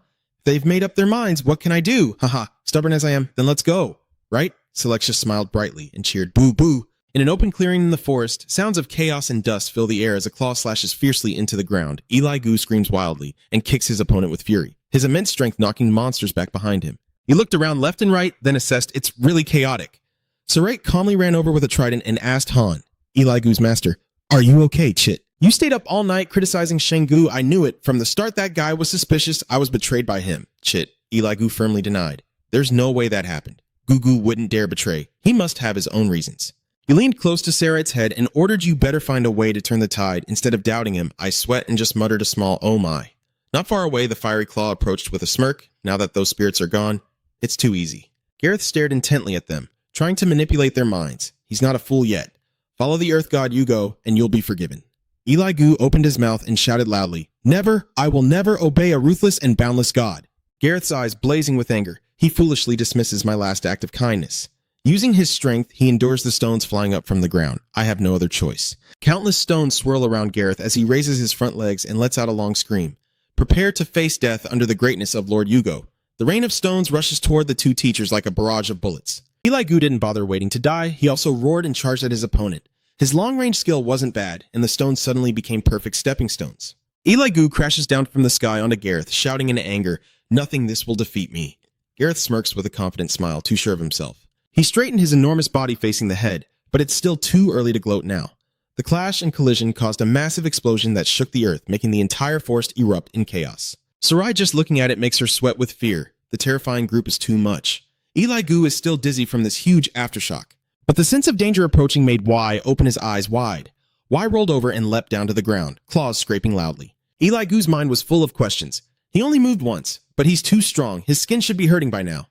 They've made up their minds. What can I do? Haha. Stubborn as I am, then let's go. Right?" Selexia smiled brightly and cheered, "Boo boo." In an open clearing in the forest, sounds of chaos and dust fill the air as a claw slashes fiercely into the ground. Eli Gu screams wildly and kicks his opponent with fury, his immense strength knocking monsters back behind him. He looked around left and right, then assessed, "It's really chaotic." Sarate calmly ran over with a trident and asked Han, Eli Gu's master, "Are you okay, Chit? You stayed up all night criticizing Shengu. I knew it. From the start that guy was suspicious. I was betrayed by him." "Chit," Eli Gu firmly denied. "There's no way that happened. Gugu wouldn't dare betray. He must have his own reasons." He leaned close to Sarate's head and ordered, "You better find a way to turn the tide." Instead of doubting him, I sweat and just muttered a small "oh my." Not far away, the fiery claw approached with a smirk. Now that those spirits are gone, it's too easy. Gareth stared intently at them, trying to manipulate their minds. He's not a fool yet. Follow the earth god Yugo, and you'll be forgiven. Eli Gu opened his mouth and shouted loudly, "Never, I will never obey a ruthless and boundless god." Gareth's eyes blazing with anger, he foolishly dismisses my last act of kindness. Using his strength, he endures the stones flying up from the ground. I have no other choice. Countless stones swirl around Gareth as he raises his front legs and lets out a long scream. Prepare to face death under the greatness of Lord Yugo. The rain of stones rushes toward the two teachers like a barrage of bullets. Eli Gu didn't bother waiting to die. He also roared and charged at his opponent. His long-range skill wasn't bad, and the stones suddenly became perfect stepping stones. Eli Gu crashes down from the sky onto Gareth, shouting in anger, "Nothing this will defeat me." Gareth smirks with a confident smile, too sure of himself. He straightened his enormous body facing the head, but it's still too early to gloat now. The clash and collision caused a massive explosion that shook the earth, making the entire forest erupt in chaos. Sarai just looking at it makes her sweat with fear. The terrifying group is too much. Eli Gu is still dizzy from this huge aftershock. But the sense of danger approaching made Y open his eyes wide. Y rolled over and leapt down to the ground, claws scraping loudly. Eli Gu's mind was full of questions. He only moved once, but he's too strong. His skin should be hurting by now.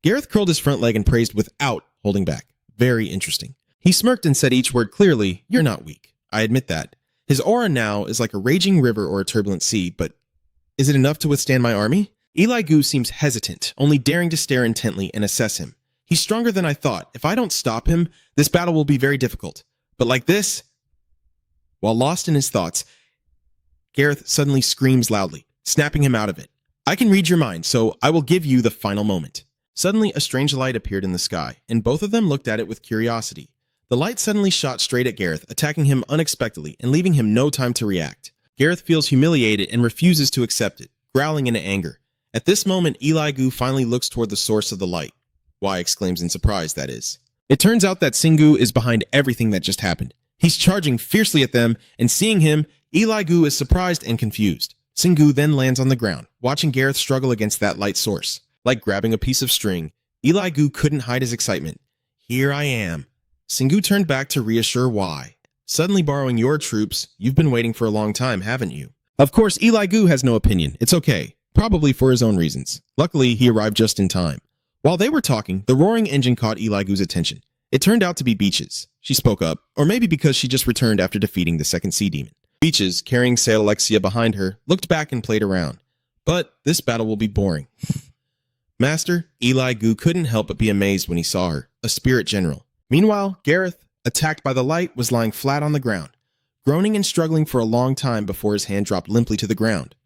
Gareth curled his front leg and praised without holding back. Very interesting. He smirked and said each word clearly, "You're not weak. I admit that. His aura now is like a raging river or a turbulent sea, but is it enough to withstand my army?" Eli Gu seems hesitant, only daring to stare intently and assess him. He's stronger than I thought. If I don't stop him, this battle will be very difficult. But like this... While lost in his thoughts, Gareth suddenly screams loudly, snapping him out of it. "I can read your mind, so I will give you the final moment." Suddenly, a strange light appeared in the sky, and both of them looked at it with curiosity. The light suddenly shot straight at Gareth, attacking him unexpectedly and leaving him no time to react. Gareth feels humiliated and refuses to accept it, growling in anger. At this moment, Eli Gu finally looks toward the source of the light. Y exclaims in surprise, that is. It turns out that Singu is behind everything that just happened. He's charging fiercely at them, and seeing him, Eli Gu is surprised and confused. Singu then lands on the ground, watching Gareth struggle against that light source. Like grabbing a piece of string, Eli Gu couldn't hide his excitement. "Here I am." Singu turned back to reassure Y. "Suddenly borrowing your troops, you've been waiting for a long time, haven't you?" Of course, Eli Gu has no opinion. It's okay. Probably for his own reasons. Luckily, he arrived just in time. While they were talking, the roaring engine caught Eli Gu's attention. It turned out to be Beaches. She spoke up, or maybe because she just returned after defeating the second sea demon. Beaches, carrying Sail Alexia behind her, looked back and played around. But this battle will be boring. Master, Eli Gu couldn't help but be amazed when he saw her, a spirit general. Meanwhile, Gareth, attacked by the light, was lying flat on the ground, groaning and struggling for a long time before his hand dropped limply to the ground.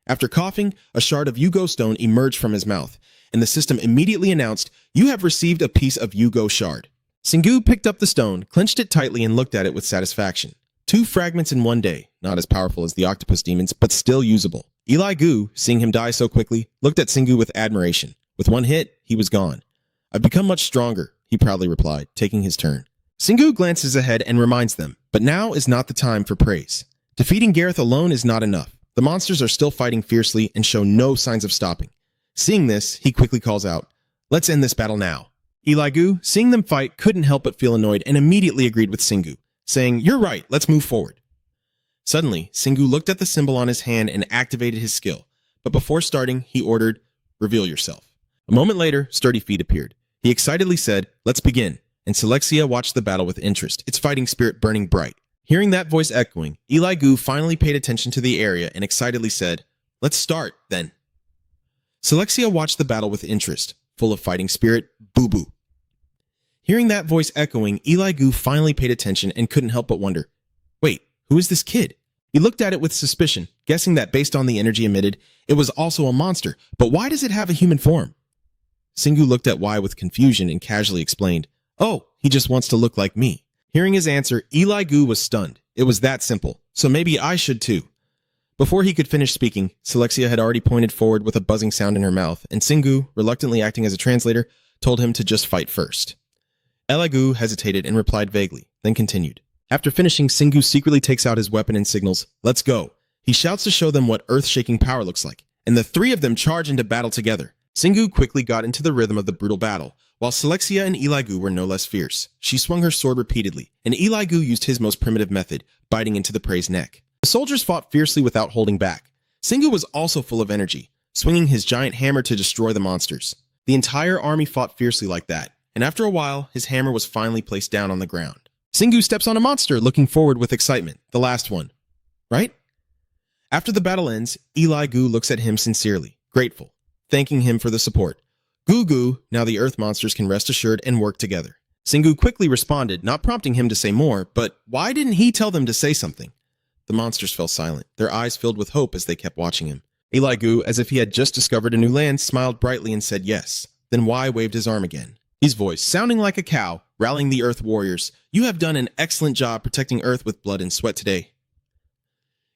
After coughing, a shard of Yugo stone emerged from his mouth, and the system immediately announced, "You have received a piece of Yugo shard." Singu picked up the stone, clenched it tightly, and looked at it with satisfaction. 2 fragments in one day, not as powerful as the octopus demons, but still usable. Eli Gu, seeing him die so quickly, looked at Singu with admiration. With one hit, he was gone. "I've become much stronger," he proudly replied, taking his turn. Singu glances ahead and reminds them, but now is not the time for praise. Defeating Gareth alone is not enough. The monsters are still fighting fiercely and show no signs of stopping. Seeing this, he quickly calls out, "Let's end this battle now." Eli Gu, seeing them fight, couldn't help but feel annoyed and immediately agreed with Singu, saying, "You're right, let's move forward." Suddenly, Singu looked at the symbol on his hand and activated his skill, but before starting, he ordered, "Reveal yourself." A moment later, Sturdy Feet appeared. He excitedly said, "Let's begin," and Selexia watched the battle with interest, its fighting spirit burning bright. Hearing that voice echoing, Eli Gu finally paid attention to the area and excitedly said, "Let's start, then." Selexia watched the battle with interest, full of fighting spirit, boo-boo. Hearing that voice echoing, Eli Gu finally paid attention and couldn't help but wonder, wait, who is this kid? He looked at it with suspicion, guessing that based on the energy emitted, it was also a monster, but why does it have a human form? Singu looked at Y with confusion and casually explained, "Oh, he just wants to look like me." Hearing his answer, Eli Gu was stunned. It was that simple, so maybe I should too. Before he could finish speaking, Selexia had already pointed forward with a buzzing sound in her mouth, and Singu, reluctantly acting as a translator, told him to just fight first. Eli Gu hesitated and replied vaguely, then continued. After finishing, Singu secretly takes out his weapon and signals, "Let's go." He shouts to show them what earth-shaking power looks like, and the 3 of them charge into battle together. Singu quickly got into the rhythm of the brutal battle, while Selexia and Eli Gu were no less fierce. She swung her sword repeatedly, and Eli Gu used his most primitive method, biting into the prey's neck. The soldiers fought fiercely without holding back. Singu was also full of energy, swinging his giant hammer to destroy the monsters. The entire army fought fiercely like that, and after a while, his hammer was finally placed down on the ground. Singu steps on a monster, looking forward with excitement. The last one. Right? After the battle ends, Eli Gu looks at him sincerely, grateful, thanking him for the support. Goo Goo, now the earth monsters can rest assured and work together. Singu quickly responded, not prompting him to say more, but why didn't he tell them to say something? The monsters fell silent, their eyes filled with hope as they kept watching him. Eli Gu, as if he had just discovered a new land, smiled brightly and said yes. Then Y waved his arm again. his voice sounding like a cow, rallying the Earth warriors. You have done an excellent job protecting Earth with blood and sweat today.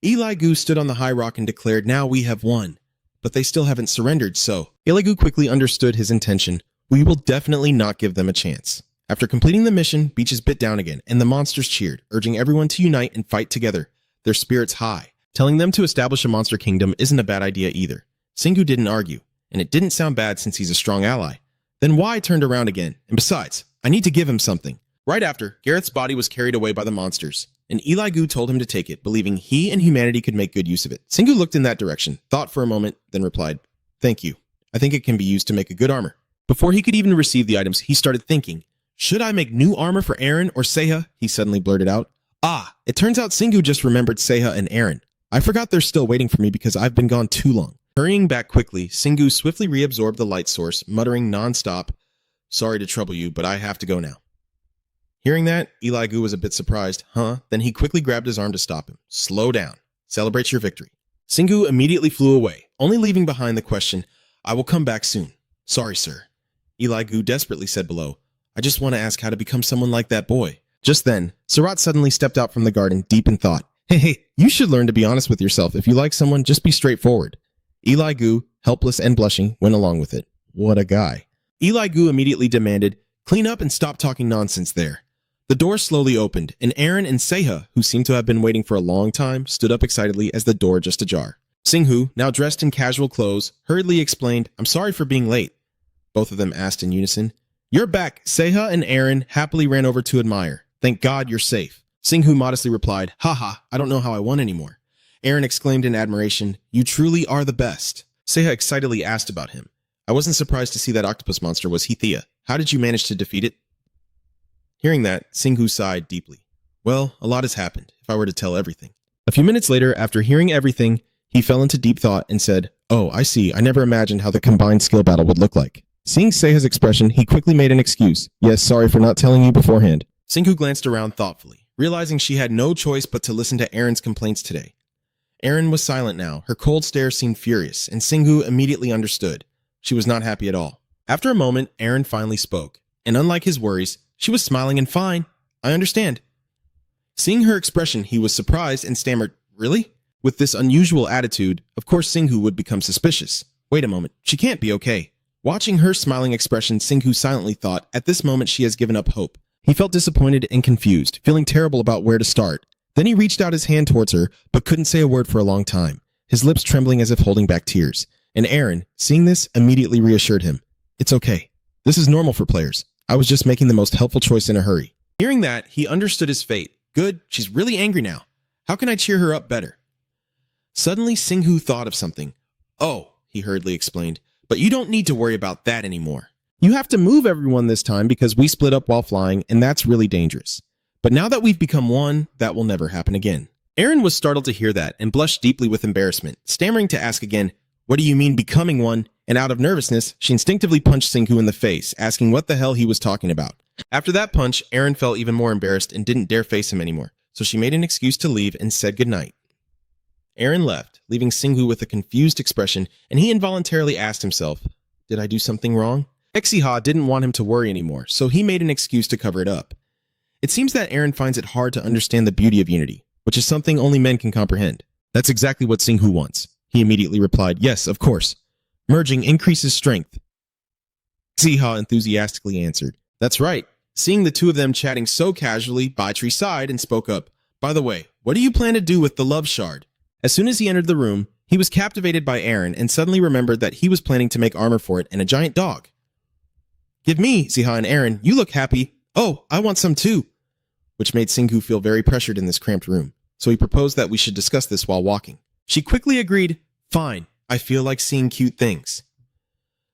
Eli Gu stood on the high rock and declared, now we have won. But they still haven't surrendered, so Eli Gu quickly understood his intention. We will definitely not give them a chance. After completing the mission, beaches bit down again, and the monsters cheered, urging everyone to unite and fight together, their spirits high. Telling them to establish a monster kingdom isn't a bad idea either. Singu didn't argue, and it didn't sound bad since he's a strong ally. Then Y turned around again, and besides, I need to give him something. Right after, Gareth's body was carried away by the monsters, and Eli Gu told him to take it, believing he and humanity could make good use of it. Singu looked in that direction, thought for a moment, then replied, thank you. I think it can be used to make a good armor. Before he could even receive the items, he started thinking, should I make new armor for Eren or Seiya? He suddenly blurted out. Ah, it turns out Singu just remembered Seiya and Eren. I forgot they're still waiting for me because I've been gone too long. Hurrying back quickly, Singu swiftly reabsorbed the light source, muttering non-stop, sorry to trouble you, but I have to go now. Hearing that, Eli Gu was a bit surprised. Then he quickly grabbed his arm to stop him. Slow down. Celebrate your victory. Singu immediately flew away, only leaving behind the question, I will come back soon. Sorry, sir. Eli Gu desperately said below, I just want to ask how to become someone like that boy. Just then, Surat suddenly stepped out from the garden, deep in thought. Hey, you should learn to be honest with yourself. If you like someone, just be straightforward. Eli Gu, helpless and blushing, went along with it. What a guy. Eli Gu immediately demanded, clean up and stop talking nonsense there. The door slowly opened, and Eren and Seiya, who seemed to have been waiting for a long time, stood up excitedly as the door just ajar. Singhu, now dressed in casual clothes, hurriedly explained, I'm sorry for being late. Both of them asked in unison. You're back. Seiya and Eren happily ran over to admire. Thank God you're safe. Singhu modestly replied, haha, I don't know how I won anymore. Eren exclaimed in admiration, you truly are the best. Seiya excitedly asked about him. I wasn't surprised to see that octopus monster was Hethia. How did you manage to defeat it? Hearing that, Singhu sighed deeply. Well, a lot has happened, if I were to tell everything. A few minutes later, after hearing everything, he fell into deep thought and said, oh, I see, I never imagined how the combined skill battle would look like. Seeing Seiya's expression, he quickly made an excuse. Yes, sorry for not telling you beforehand. Singhu glanced around thoughtfully, realizing she had no choice but to listen to Eren's complaints today. Eren was silent now. Her cold stare seemed furious, and Singhu immediately understood. She was not happy at all. After a moment, Eren finally spoke, and unlike his worries, she was smiling and fine. I understand. Seeing her expression, he was surprised and stammered, really? With this unusual attitude, of course Singhu would become suspicious. Wait a moment, she can't be okay. Watching her smiling expression, Singhu silently thought, at this moment she has given up hope. He felt disappointed and confused, feeling terrible about where to start. Then he reached out his hand towards her, but couldn't say a word for a long time, his lips trembling as if holding back tears. And Eren, seeing this, immediately reassured him. It's okay. This is normal for players. I was just making the most helpful choice in a hurry. Hearing that, he understood his fate. Good, she's really angry now. How can I cheer her up better? Suddenly, Singhu thought of something. Oh, he hurriedly explained, but you don't need to worry about that anymore. You have to move everyone this time because we split up while flying, and that's really dangerous. But now that we've become one, that will never happen again. Eren was startled to hear that and blushed deeply with embarrassment, stammering to ask again, what do you mean becoming one? And out of nervousness, she instinctively punched Singhu in the face, asking what the hell he was talking about. After that punch, Eren felt even more embarrassed and didn't dare face him anymore, so she made an excuse to leave and said goodnight. Eren left, leaving Singhu with a confused expression, and he involuntarily asked himself, did I do something wrong? Exiha didn't want him to worry anymore, so he made an excuse to cover it up. It seems that Eren finds it hard to understand the beauty of unity, which is something only men can comprehend. That's exactly what Singhu wants. He immediately replied, yes, of course. Merging increases strength. Exiha enthusiastically answered, that's right. Seeing the two of them chatting so casually, Baitree sighed and spoke up, by the way, what do you plan to do with the love shard? As soon as he entered the room, he was captivated by Eren and suddenly remembered that he was planning to make armor for it and a giant dog. Give me, Exiha and Eren, you look happy. Oh, I want some too. Which made Singhu feel very pressured in this cramped room, so he proposed that we should discuss this while walking. She quickly agreed, fine, I feel like seeing cute things.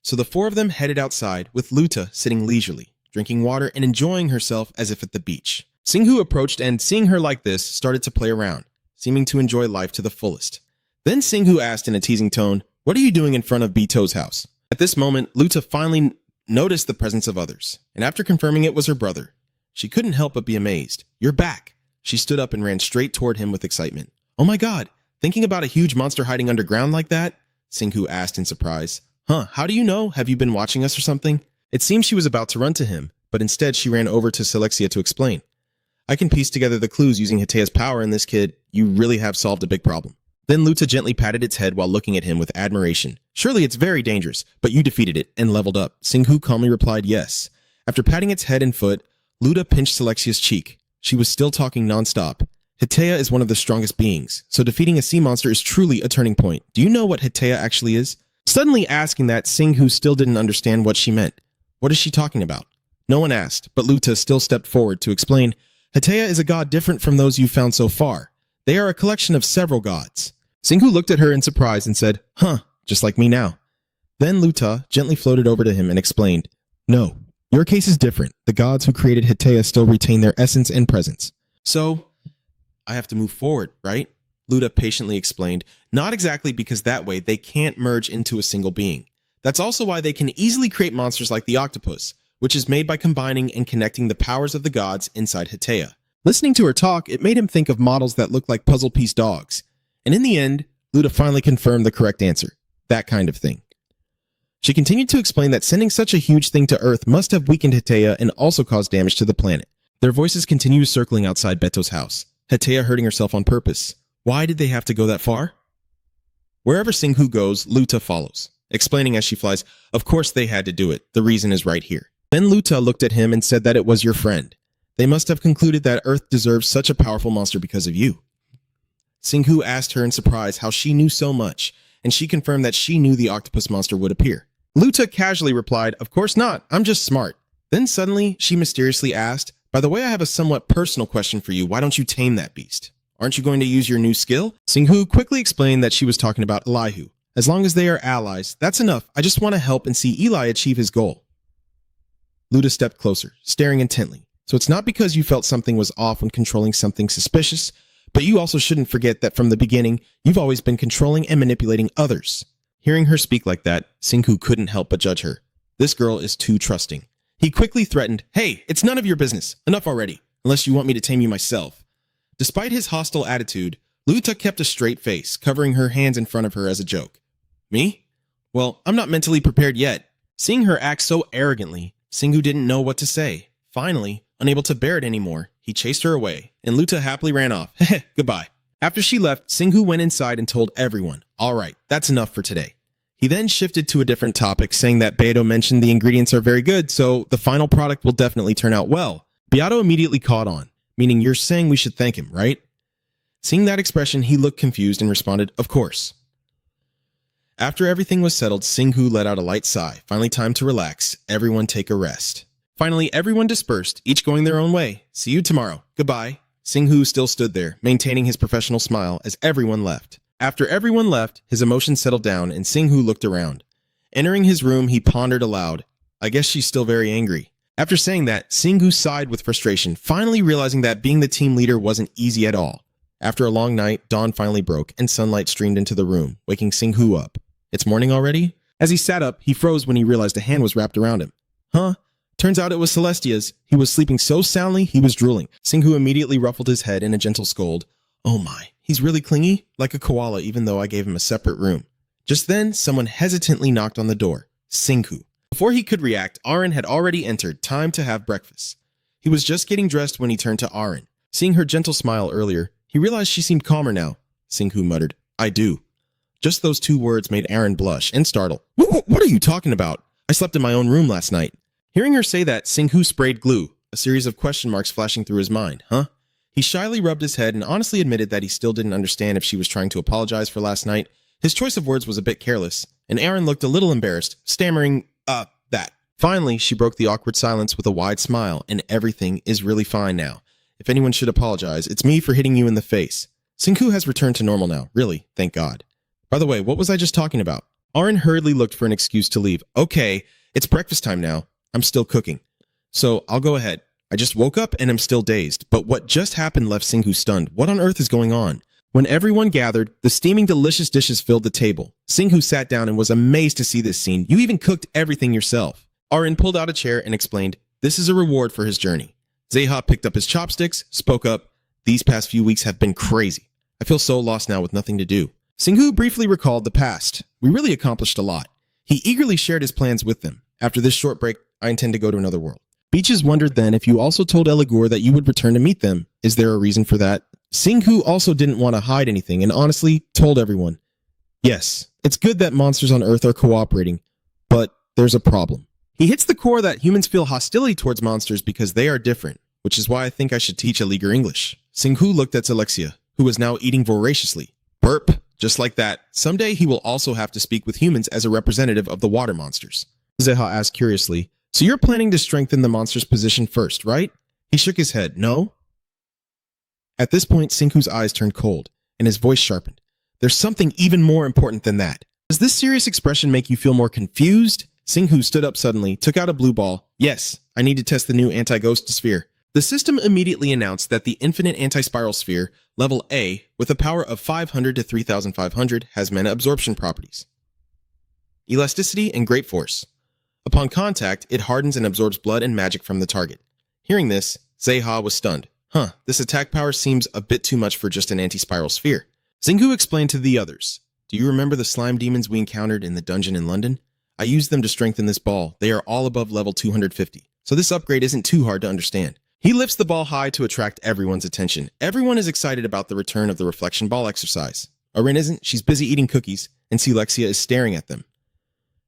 So the four of them headed outside, with Luta sitting leisurely, drinking water and enjoying herself as if at the beach. Singhu approached and, seeing her like this, started to play around, seeming to enjoy life to the fullest. Then Singhu asked in a teasing tone, what are you doing in front of Bito's house? At this moment, Luta finally noticed the presence of others, and after confirming it was her brother, she couldn't help but be amazed. You're back. She stood up and ran straight toward him with excitement. Oh my god, thinking about a huge monster hiding underground like that? Singhu asked in surprise. How do you know? Have you been watching us or something? It seemed she was about to run to him, but instead she ran over to Selexia to explain. I can piece together the clues using Hitea's power in this kid. You really have solved a big problem. Then Luta gently patted its head while looking at him with admiration. Surely it's very dangerous, but you defeated it and leveled up. Singhu calmly replied yes. After patting its head and foot, Luta pinched Selexia's cheek. She was still talking nonstop. Hitea is one of the strongest beings, so defeating a sea monster is truly a turning point. Do you know what Hitea actually is? Suddenly asking that, Singhu still didn't understand what she meant. What is she talking about? No one asked, but Luta still stepped forward to explain. Hitea is a god different from those you've found so far. They are a collection of several gods. Singhu looked at her in surprise and said, huh, just like me now. Then Luta gently floated over to him and explained, no, your case is different. The gods who created Hitea still retain their essence and presence. So, I have to move forward, right? Luta patiently explained, not exactly because that way they can't merge into a single being. That's also why they can easily create monsters like the octopus, which is made by combining and connecting the powers of the gods inside Hitea. Listening to her talk, it made him think of models that look like puzzle piece dogs. And in the end, Luta finally confirmed the correct answer. That kind of thing. She continued to explain that sending such a huge thing to Earth must have weakened Hitea and also caused damage to the planet. Their voices continued circling outside Beto's house. Hitea hurting herself on purpose. Why did they have to go that far? Wherever Singhu goes, Luta follows, explaining as she flies, of course they had to do it. The reason is right here. Then Luta looked at him and said that it was your friend. They must have concluded that Earth deserves such a powerful monster because of you. Singhu asked her in surprise how she knew so much, and she confirmed that she knew the octopus monster would appear. Luta casually replied, of course not, I'm just smart. Then suddenly, she mysteriously asked, by the way, I have a somewhat personal question for you. Why don't you tame that beast? Aren't you going to use your new skill? Singhu quickly explained that she was talking about Elihu. As long as they are allies, that's enough. I just want to help and see Eli achieve his goal. Luta stepped closer, staring intently. So it's not because you felt something was off when controlling something suspicious, but you also shouldn't forget that from the beginning, you've always been controlling and manipulating others. Hearing her speak like that, Singhu couldn't help but judge her. This girl is too trusting. He quickly threatened, hey, it's none of your business. Enough already, unless you want me to tame you myself. Despite his hostile attitude, Luta kept a straight face, covering her hands in front of her as a joke. Me? Well, I'm not mentally prepared yet. Seeing her act so arrogantly, Singhu didn't know what to say. Finally, unable to bear it anymore, he chased her away, and Luta happily ran off. Heh, goodbye. After she left, Singhu went inside and told everyone, all right, that's enough for today. He then shifted to a different topic, saying that Beato mentioned the ingredients are very good, so the final product will definitely turn out well. Beato immediately caught on, meaning you're saying we should thank him, right? Seeing that expression, he looked confused and responded, of course. After everything was settled, Singhu let out a light sigh. Finally time to relax. Everyone take a rest. Finally, everyone dispersed, each going their own way. See you tomorrow. Goodbye. Singhu still stood there, maintaining his professional smile as everyone left. After everyone left, his emotions settled down and Singhu looked around. Entering his room, he pondered aloud. I guess she's still very angry. After saying that, Singhu sighed with frustration, finally realizing that being the team leader wasn't easy at all. After a long night, dawn finally broke and sunlight streamed into the room, waking Singhu up. It's morning already? As he sat up, he froze when he realized a hand was wrapped around him. Huh? Turns out it was Celestia's. He was sleeping so soundly, he was drooling. Singhu immediately ruffled his head in a gentle scold. Oh my, he's really clingy? Like a koala, even though I gave him a separate room. Just then, someone hesitantly knocked on the door. Singhu. Before he could react, Aaron had already entered. Time to have breakfast. He was just getting dressed when he turned to Aaron. Seeing her gentle smile earlier, he realized she seemed calmer now. Singhu muttered, I do. Just those two words made Aaron blush and startle. What are you talking about? I slept in my own room last night. Hearing her say that, Singhu sprayed glue, a series of question marks flashing through his mind. Huh? He shyly rubbed his head and honestly admitted that he still didn't understand if she was trying to apologize for last night. His choice of words was a bit careless, and Aaron looked a little embarrassed, stammering, that. Finally, she broke the awkward silence with a wide smile, and everything is really fine now. If anyone should apologize, it's me for hitting you in the face. Singhu has returned to normal now, really, thank God. By the way, what was I just talking about? Aaron hurriedly looked for an excuse to leave. Okay, it's breakfast time now. I'm still cooking. So I'll go ahead. I just woke up and am still dazed, but what just happened left Singhu stunned. What on earth is going on? When everyone gathered, the steaming delicious dishes filled the table. Singhu sat down and was amazed to see this scene. You even cooked everything yourself. Aaron pulled out a chair and explained, this is a reward for his journey. Zeha picked up his chopsticks, spoke up, these past few weeks have been crazy. I feel so lost now with nothing to do. Singhu briefly recalled the past. We really accomplished a lot. He eagerly shared his plans with them. After this short break, I intend to go to another world. Beaches wondered then if you also told Eligur that you would return to meet them. Is there a reason for that? Singhu also didn't want to hide anything and honestly told everyone. Yes, it's good that monsters on Earth are cooperating, but there's a problem. He hits the core that humans feel hostility towards monsters because they are different, which is why I think I should teach Eligur English. Singhu looked at Alexia, who was now eating voraciously. Burp. Just like that, someday he will also have to speak with humans as a representative of the water monsters. Zeha asked curiously, so you're planning to strengthen the monster's position first, right? He shook his head. No? At this point, Singhu's eyes turned cold, and his voice sharpened. There's something even more important than that. Does this serious expression make you feel more confused? Singhu stood up suddenly, took out a blue ball. Yes, I need to test the new anti-ghost sphere. The system immediately announced that the infinite anti-spiral sphere, level A, with a power of 500 to 3500, has mana absorption properties, elasticity, and great force. Upon contact, it hardens and absorbs blood and magic from the target. Hearing this, Zeha was stunned. This attack power seems a bit too much for just an anti-spiral sphere. Singhu explained to the others, do you remember the slime demons we encountered in the dungeon in London? I used them to strengthen this ball. They are all above level 250, so this upgrade isn't too hard to understand. He lifts the ball high to attract everyone's attention. Everyone is excited about the return of the reflection ball exercise. Arin isn't. She's busy eating cookies, and Celexia is staring at them.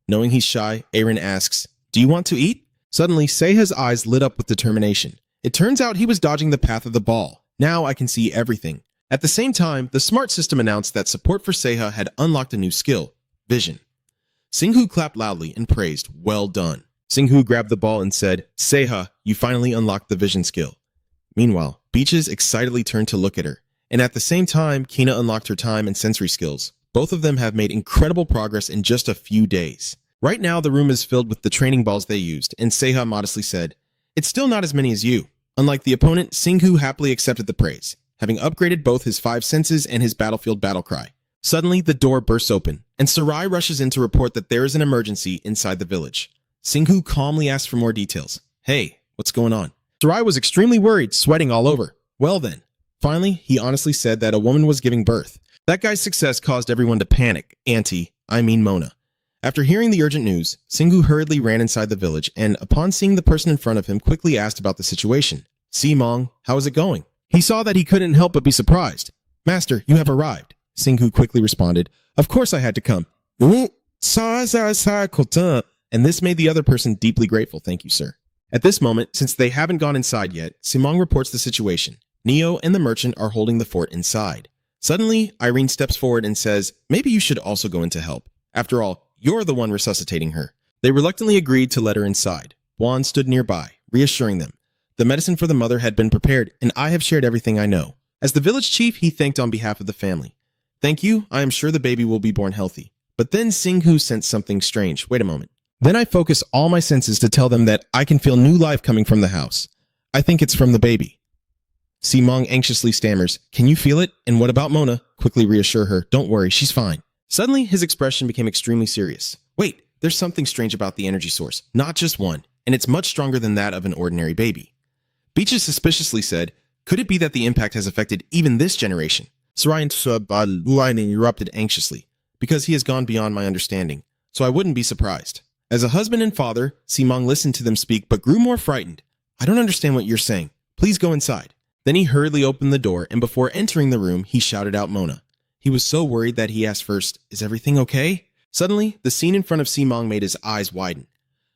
Knowing he's shy, Arin asks, do you want to eat? Suddenly, Seha's eyes lit up with determination. It turns out he was dodging the path of the ball. Now I can see everything. At the same time, the smart system announced that support for Seha had unlocked a new skill, Vision. Singhu clapped loudly and praised, well done. Singhu grabbed the ball and said, Seha, you finally unlocked the vision skill. Meanwhile, Beaches excitedly turned to look at her, and at the same time, Kina unlocked her time and sensory skills. Both of them have made incredible progress in just a few days. Right now, the room is filled with the training balls they used, and Seha modestly said, it's still not as many as you. Unlike the opponent, Singhu happily accepted the praise, having upgraded both his 5 senses and his battlefield battle cry. Suddenly, the door bursts open, and Sarai rushes in to report that there is an emergency inside the village. Singhu calmly asks for more details. Hey, what's going on? Sarai was extremely worried, sweating all over. Well then. Finally, he honestly said that a woman was giving birth. That guy's success caused everyone to panic. Mona. After hearing the urgent news, Singhu hurriedly ran inside the village and, upon seeing the person in front of him, quickly asked about the situation. Simong, how is it going? He saw that he couldn't help but be surprised. Master, you have arrived. Singhu quickly responded, of course I had to come. And this made the other person deeply grateful. Thank you, sir. At this moment, since they haven't gone inside yet, Simong reports the situation. Neo and the merchant are holding the fort inside. Suddenly, Irene steps forward and says, maybe you should also go in to help. After all, you're the one resuscitating her. They reluctantly agreed to let her inside. Juan stood nearby, reassuring them. The medicine for the mother had been prepared, and I have shared everything I know. As the village chief, he thanked on behalf of the family. Thank you, I am sure the baby will be born healthy. But then Singhu sensed something strange. Wait a moment. Then I focus all my senses to tell them that I can feel new life coming from the house. I think it's from the baby. Simong anxiously stammers, can you feel it? And what about Mona? Quickly reassure her, don't worry, she's fine. Suddenly, his expression became extremely serious. Wait, there's something strange about the energy source. Not just one, and it's much stronger than that of an ordinary baby. Beaches suspiciously said, could it be that the impact has affected even this generation? Sarai interrupted anxiously, because he has gone beyond my understanding, so I wouldn't be surprised. As a husband and father, Simong listened to them speak but grew more frightened. I don't understand what you're saying. Please go inside. Then he hurriedly opened the door, and before entering the room, he shouted out Mona. He was so worried that he asked first, is everything okay? Suddenly, the scene in front of Simong made his eyes widen.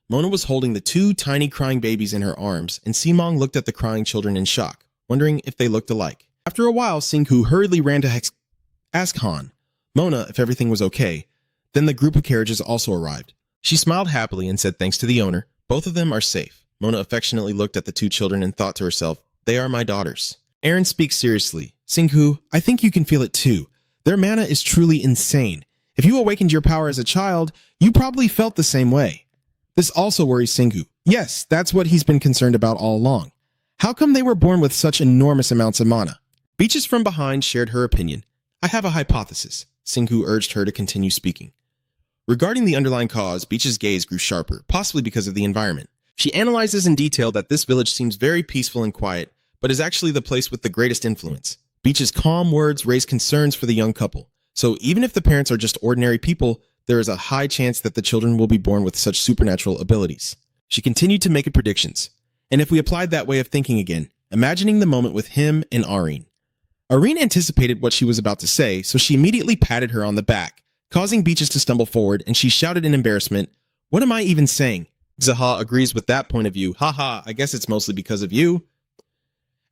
Mona was holding the 2 tiny crying babies in her arms, and Simong looked at the crying children in shock, wondering if they looked alike. After a while, Singhu hurriedly ran to ask Han, Mona, if everything was okay. Then the group of carriages also arrived. She smiled happily and said thanks to the owner. Both of them are safe. Mona affectionately looked at the 2 children and thought to herself, they are my daughters. Aaron speaks seriously. Singhu, I think you can feel it too. Their mana is truly insane. If you awakened your power as a child, you probably felt the same way. This also worries Singhu. Yes, that's what he's been concerned about all along. How come they were born with such enormous amounts of mana? Beaches from behind shared her opinion. I have a hypothesis. Singhu urged her to continue speaking. Regarding the underlying cause, Beach's gaze grew sharper, possibly because of the environment. She analyzes in detail that this village seems very peaceful and quiet, but is actually the place with the greatest influence. Beach's calm words raise concerns for the young couple. So even if the parents are just ordinary people, there is a high chance that the children will be born with such supernatural abilities. She continued to make predictions. And if we applied that way of thinking again, imagining the moment with him and Areen. Areen anticipated what she was about to say, so she immediately patted her on the back, causing Beaches to stumble forward, and she shouted in embarrassment, "What am I even saying?" Zaha agrees with that point of view. Haha, I guess it's mostly because of you.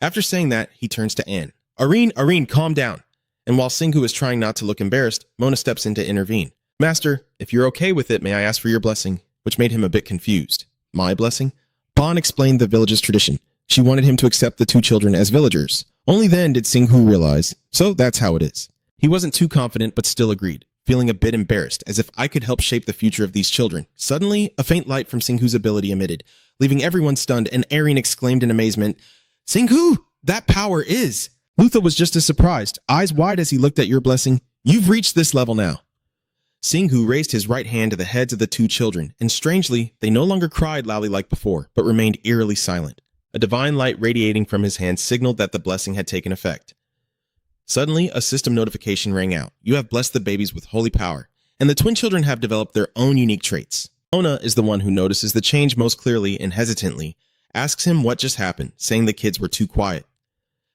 After saying that, he turns to Anne. Areen, calm down. And while Singhu is trying not to look embarrassed, Mona steps in to intervene. Master, if you're okay with it, may I ask for your blessing? Which made him a bit confused. My blessing? Bon explained the village's tradition. She wanted him to accept the two children as villagers. Only then did Singhu realize, so that's how it is. He wasn't too confident, but still agreed, feeling a bit embarrassed, as if I could help shape the future of these children. Suddenly, a faint light from Singhu's ability emitted, leaving everyone stunned, and Areen exclaimed in amazement, "Singhu, that power is!" Lutha was just as surprised, eyes wide as he looked at your blessing. "You've reached this level now." Singhu raised his right hand to the heads of the two children, and strangely, they no longer cried loudly like before, but remained eerily silent. A divine light radiating from his hand signaled that the blessing had taken effect. Suddenly, a system notification rang out. You have blessed the babies with holy power, and the twin children have developed their own unique traits. Mona is the one who notices the change most clearly and hesitantly, asks him what just happened, saying the kids were too quiet.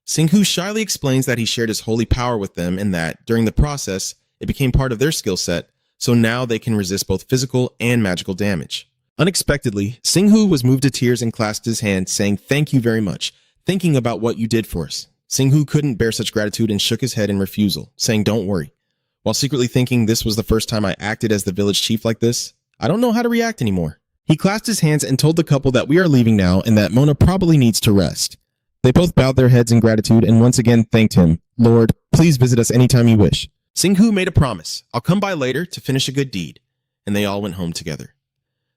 Singhu shyly explains that he shared his holy power with them and that, during the process, it became part of their skill set, so now they can resist both physical and magical damage. Unexpectedly, Singhu was moved to tears and clasped his hand, saying, "Thank you very much, thinking about what you did for us." Singhu couldn't bear such gratitude and shook his head in refusal, saying, "Don't worry." While secretly thinking this was the first time I acted as the village chief like this, I don't know how to react anymore. He clasped his hands and told the couple that we are leaving now and that Mona probably needs to rest. They both bowed their heads in gratitude and once again thanked him. "Lord, please visit us anytime you wish." Singhu made a promise. "I'll come by later to finish a good deed." And they all went home together.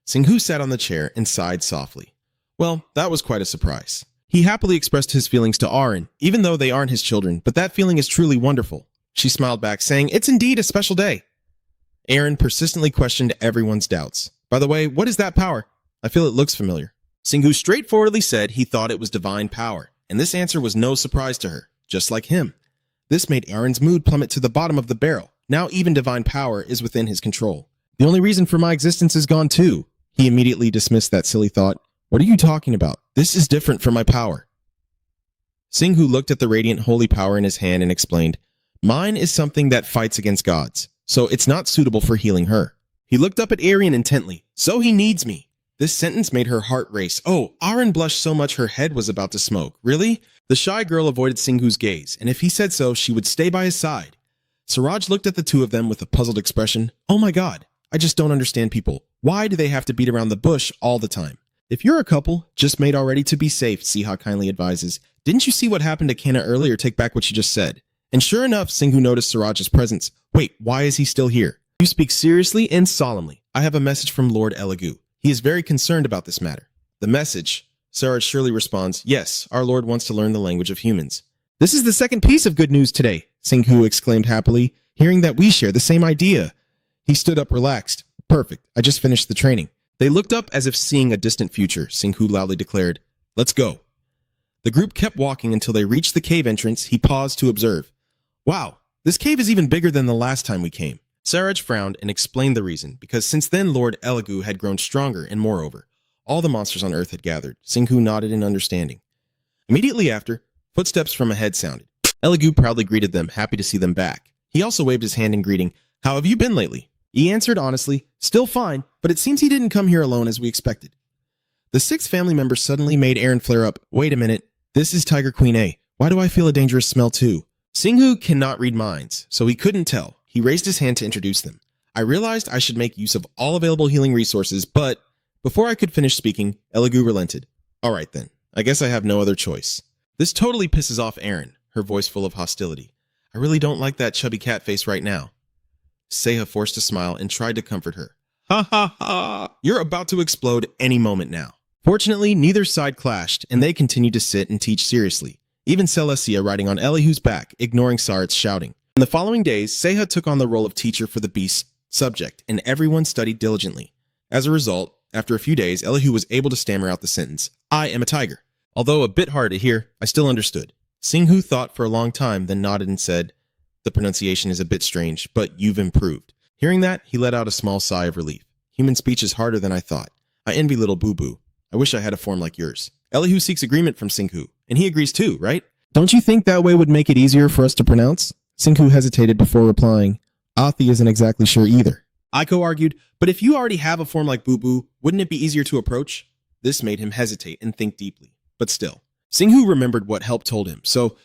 Singhu sat on the chair and sighed softly. Well, that was quite a surprise. He happily expressed his feelings to Areen, even though they aren't his children, but that feeling is truly wonderful. She smiled back, saying, "It's indeed a special day." Aaron persistently questioned everyone's doubts. "By the way, what is that power? I feel it looks familiar." Singhu straightforwardly said he thought it was divine power, and this answer was no surprise to her, just like him. This made Aaron's mood plummet to the bottom of the barrel. Now even divine power is within his control. "The only reason for my existence is gone too." He immediately dismissed that silly thought. "What are you talking about? This is different from my power." Singhu looked at the radiant holy power in his hand and explained, "Mine is something that fights against gods, so it's not suitable for healing her." He looked up at Areen intently. "So he needs me." This sentence made her heart race. Oh, Areen blushed so much her head was about to smoke. Really? The shy girl avoided Singhu's gaze, and if he said so, she would stay by his side. Siraj looked at the two of them with a puzzled expression. "Oh my god, I just don't understand people. Why do they have to beat around the bush all the time? If you're a couple, just made already to be safe," Siha kindly advises. "Didn't you see what happened to Kanna earlier? Take back what you just said." And sure enough, Singhu noticed Siraj's presence. "Wait, why is he still here?" "You speak seriously and solemnly. I have a message from Lord Elegoo. He is very concerned about this matter." "The message?" Siraj surely responds, "Yes, our Lord wants to learn the language of humans." "This is the second piece of good news today," Singhu exclaimed happily, hearing that we share the same idea. He stood up relaxed. "Perfect. I just finished the training." They looked up as if seeing a distant future. Singhu loudly declared, "Let's go." The group kept walking until they reached the cave entrance. He paused to observe. "Wow, this cave is even bigger than the last time we came." Siraj frowned and explained the reason, because since then Lord Elegoo had grown stronger and moreover, all the monsters on Earth had gathered. Singhu nodded in understanding. Immediately after, footsteps from ahead sounded. Elegoo proudly greeted them, happy to see them back. He also waved his hand in greeting. "How have you been lately?" He answered honestly, "Still fine, but it seems he didn't come here alone as we expected." The sixth family member suddenly made Aaron flare up. "Wait a minute, this is Tiger Queen A. Why do I feel a dangerous smell too?" Singhu cannot read minds, so he couldn't tell. He raised his hand to introduce them. I realized I should make use of all available healing resources, but before I could finish speaking, Elegoo relented. "All right then, I guess I have no other choice." This totally pisses off Aaron, her voice full of hostility. "I really don't like that chubby cat face right now." Seha forced a smile and tried to comfort her. "Ha ha ha! You're about to explode any moment now." Fortunately, neither side clashed, and they continued to sit and teach seriously, even Celestia riding on Elihu's back, ignoring Sarit's shouting. In the following days, Seha took on the role of teacher for the beast's subject, and everyone studied diligently. As a result, after a few days, Elihu was able to stammer out the sentence, "I am a tiger." Although a bit hard to hear, I still understood. Singhu thought for a long time, then nodded and said, "The pronunciation is a bit strange, but you've improved." Hearing that, he let out a small sigh of relief. Human speech is harder than I thought. I envy little Boo Boo. I wish I had a form like yours. Elihu seeks agreement from Singhu, and he agrees too, right? Don't you think that way would make it easier for us to pronounce? Singhu hesitated before replying. Athi isn't exactly sure either. Aiko argued, but if you already have a form like Boo Boo, wouldn't it be easier to approach? This made him hesitate and think deeply. But still, Singhu remembered what Help told him, so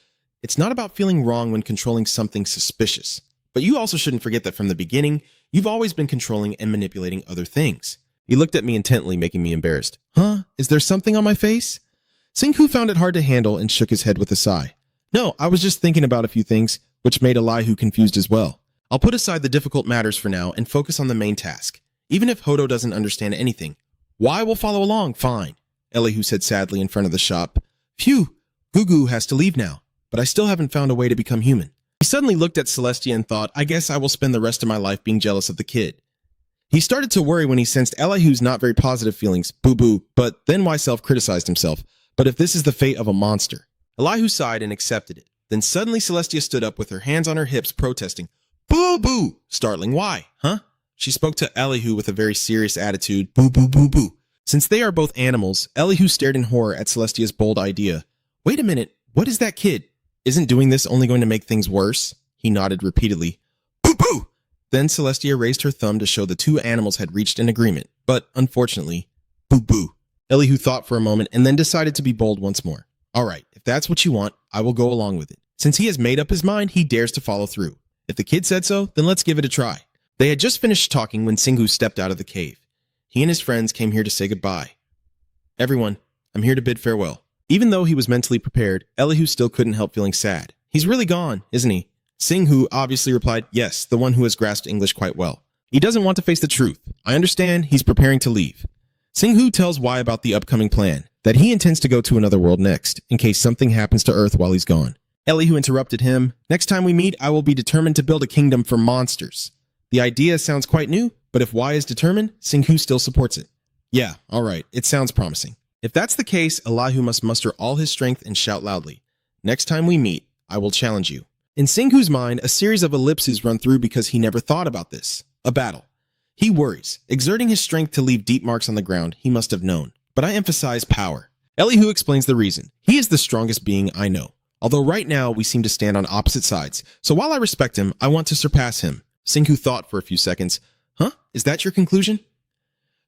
it's not about feeling wrong when controlling something suspicious. But you also shouldn't forget that from the beginning, you've always been controlling and manipulating other things. He looked at me intently, making me embarrassed. Huh? Is there something on my face? Singhu found it hard to handle and shook his head with a sigh. No, I was just thinking about a few things, which made Elihu confused as well. I'll put aside the difficult matters for now and focus on the main task. Even if Hodo doesn't understand anything, why will follow along, fine, Elihu said sadly in front of the shop. Phew, Gugu has to leave now, but I still haven't found a way to become human. He suddenly looked at Celestia and thought, I guess I will spend the rest of my life being jealous of the kid. He started to worry when he sensed Elihu's not very positive feelings, boo-boo, but then why self-criticized himself. But if this is the fate of a monster. Elihu sighed and accepted it. Then suddenly Celestia stood up with her hands on her hips, protesting, boo-boo, startling, why, huh? She spoke to Elihu with a very serious attitude, boo-boo-boo-boo. Since they are both animals, Elihu stared in horror at Celestia's bold idea. Wait a minute, what is that kid? Isn't doing this only going to make things worse? He nodded repeatedly. Boo-boo! Then Celestia raised her thumb to show the two animals had reached an agreement, but unfortunately, boo-boo. Elihu thought for a moment and then decided to be bold once more. All right, if that's what you want, I will go along with it. Since he has made up his mind, he dares to follow through. If the kid said so, then let's give it a try. They had just finished talking when Singhu stepped out of the cave. He and his friends came here to say goodbye. Everyone, I'm here to bid farewell. Even though he was mentally prepared, Elihu still couldn't help feeling sad. He's really gone, isn't he? Singhu obviously replied, yes, the one who has grasped English quite well. He doesn't want to face the truth. I understand he's preparing to leave. Singhu tells why about the upcoming plan, that he intends to go to another world next, in case something happens to Earth while he's gone. Elihu interrupted him, next time we meet, I will be determined to build a kingdom for monsters. The idea sounds quite new, but if Y is determined, Singhu still supports it. Yeah, alright, it sounds promising. If that's the case, Elihu must muster all his strength and shout loudly. Next time we meet, I will challenge you. In Singhu's mind, a series of ellipses run through because he never thought about this. A battle. He worries. Exerting his strength to leave deep marks on the ground, he must have known. But I emphasize power. Elihu explains the reason. He is the strongest being I know. Although right now we seem to stand on opposite sides, so while I respect him, I want to surpass him. Singhu thought for a few seconds. Huh? Is that your conclusion?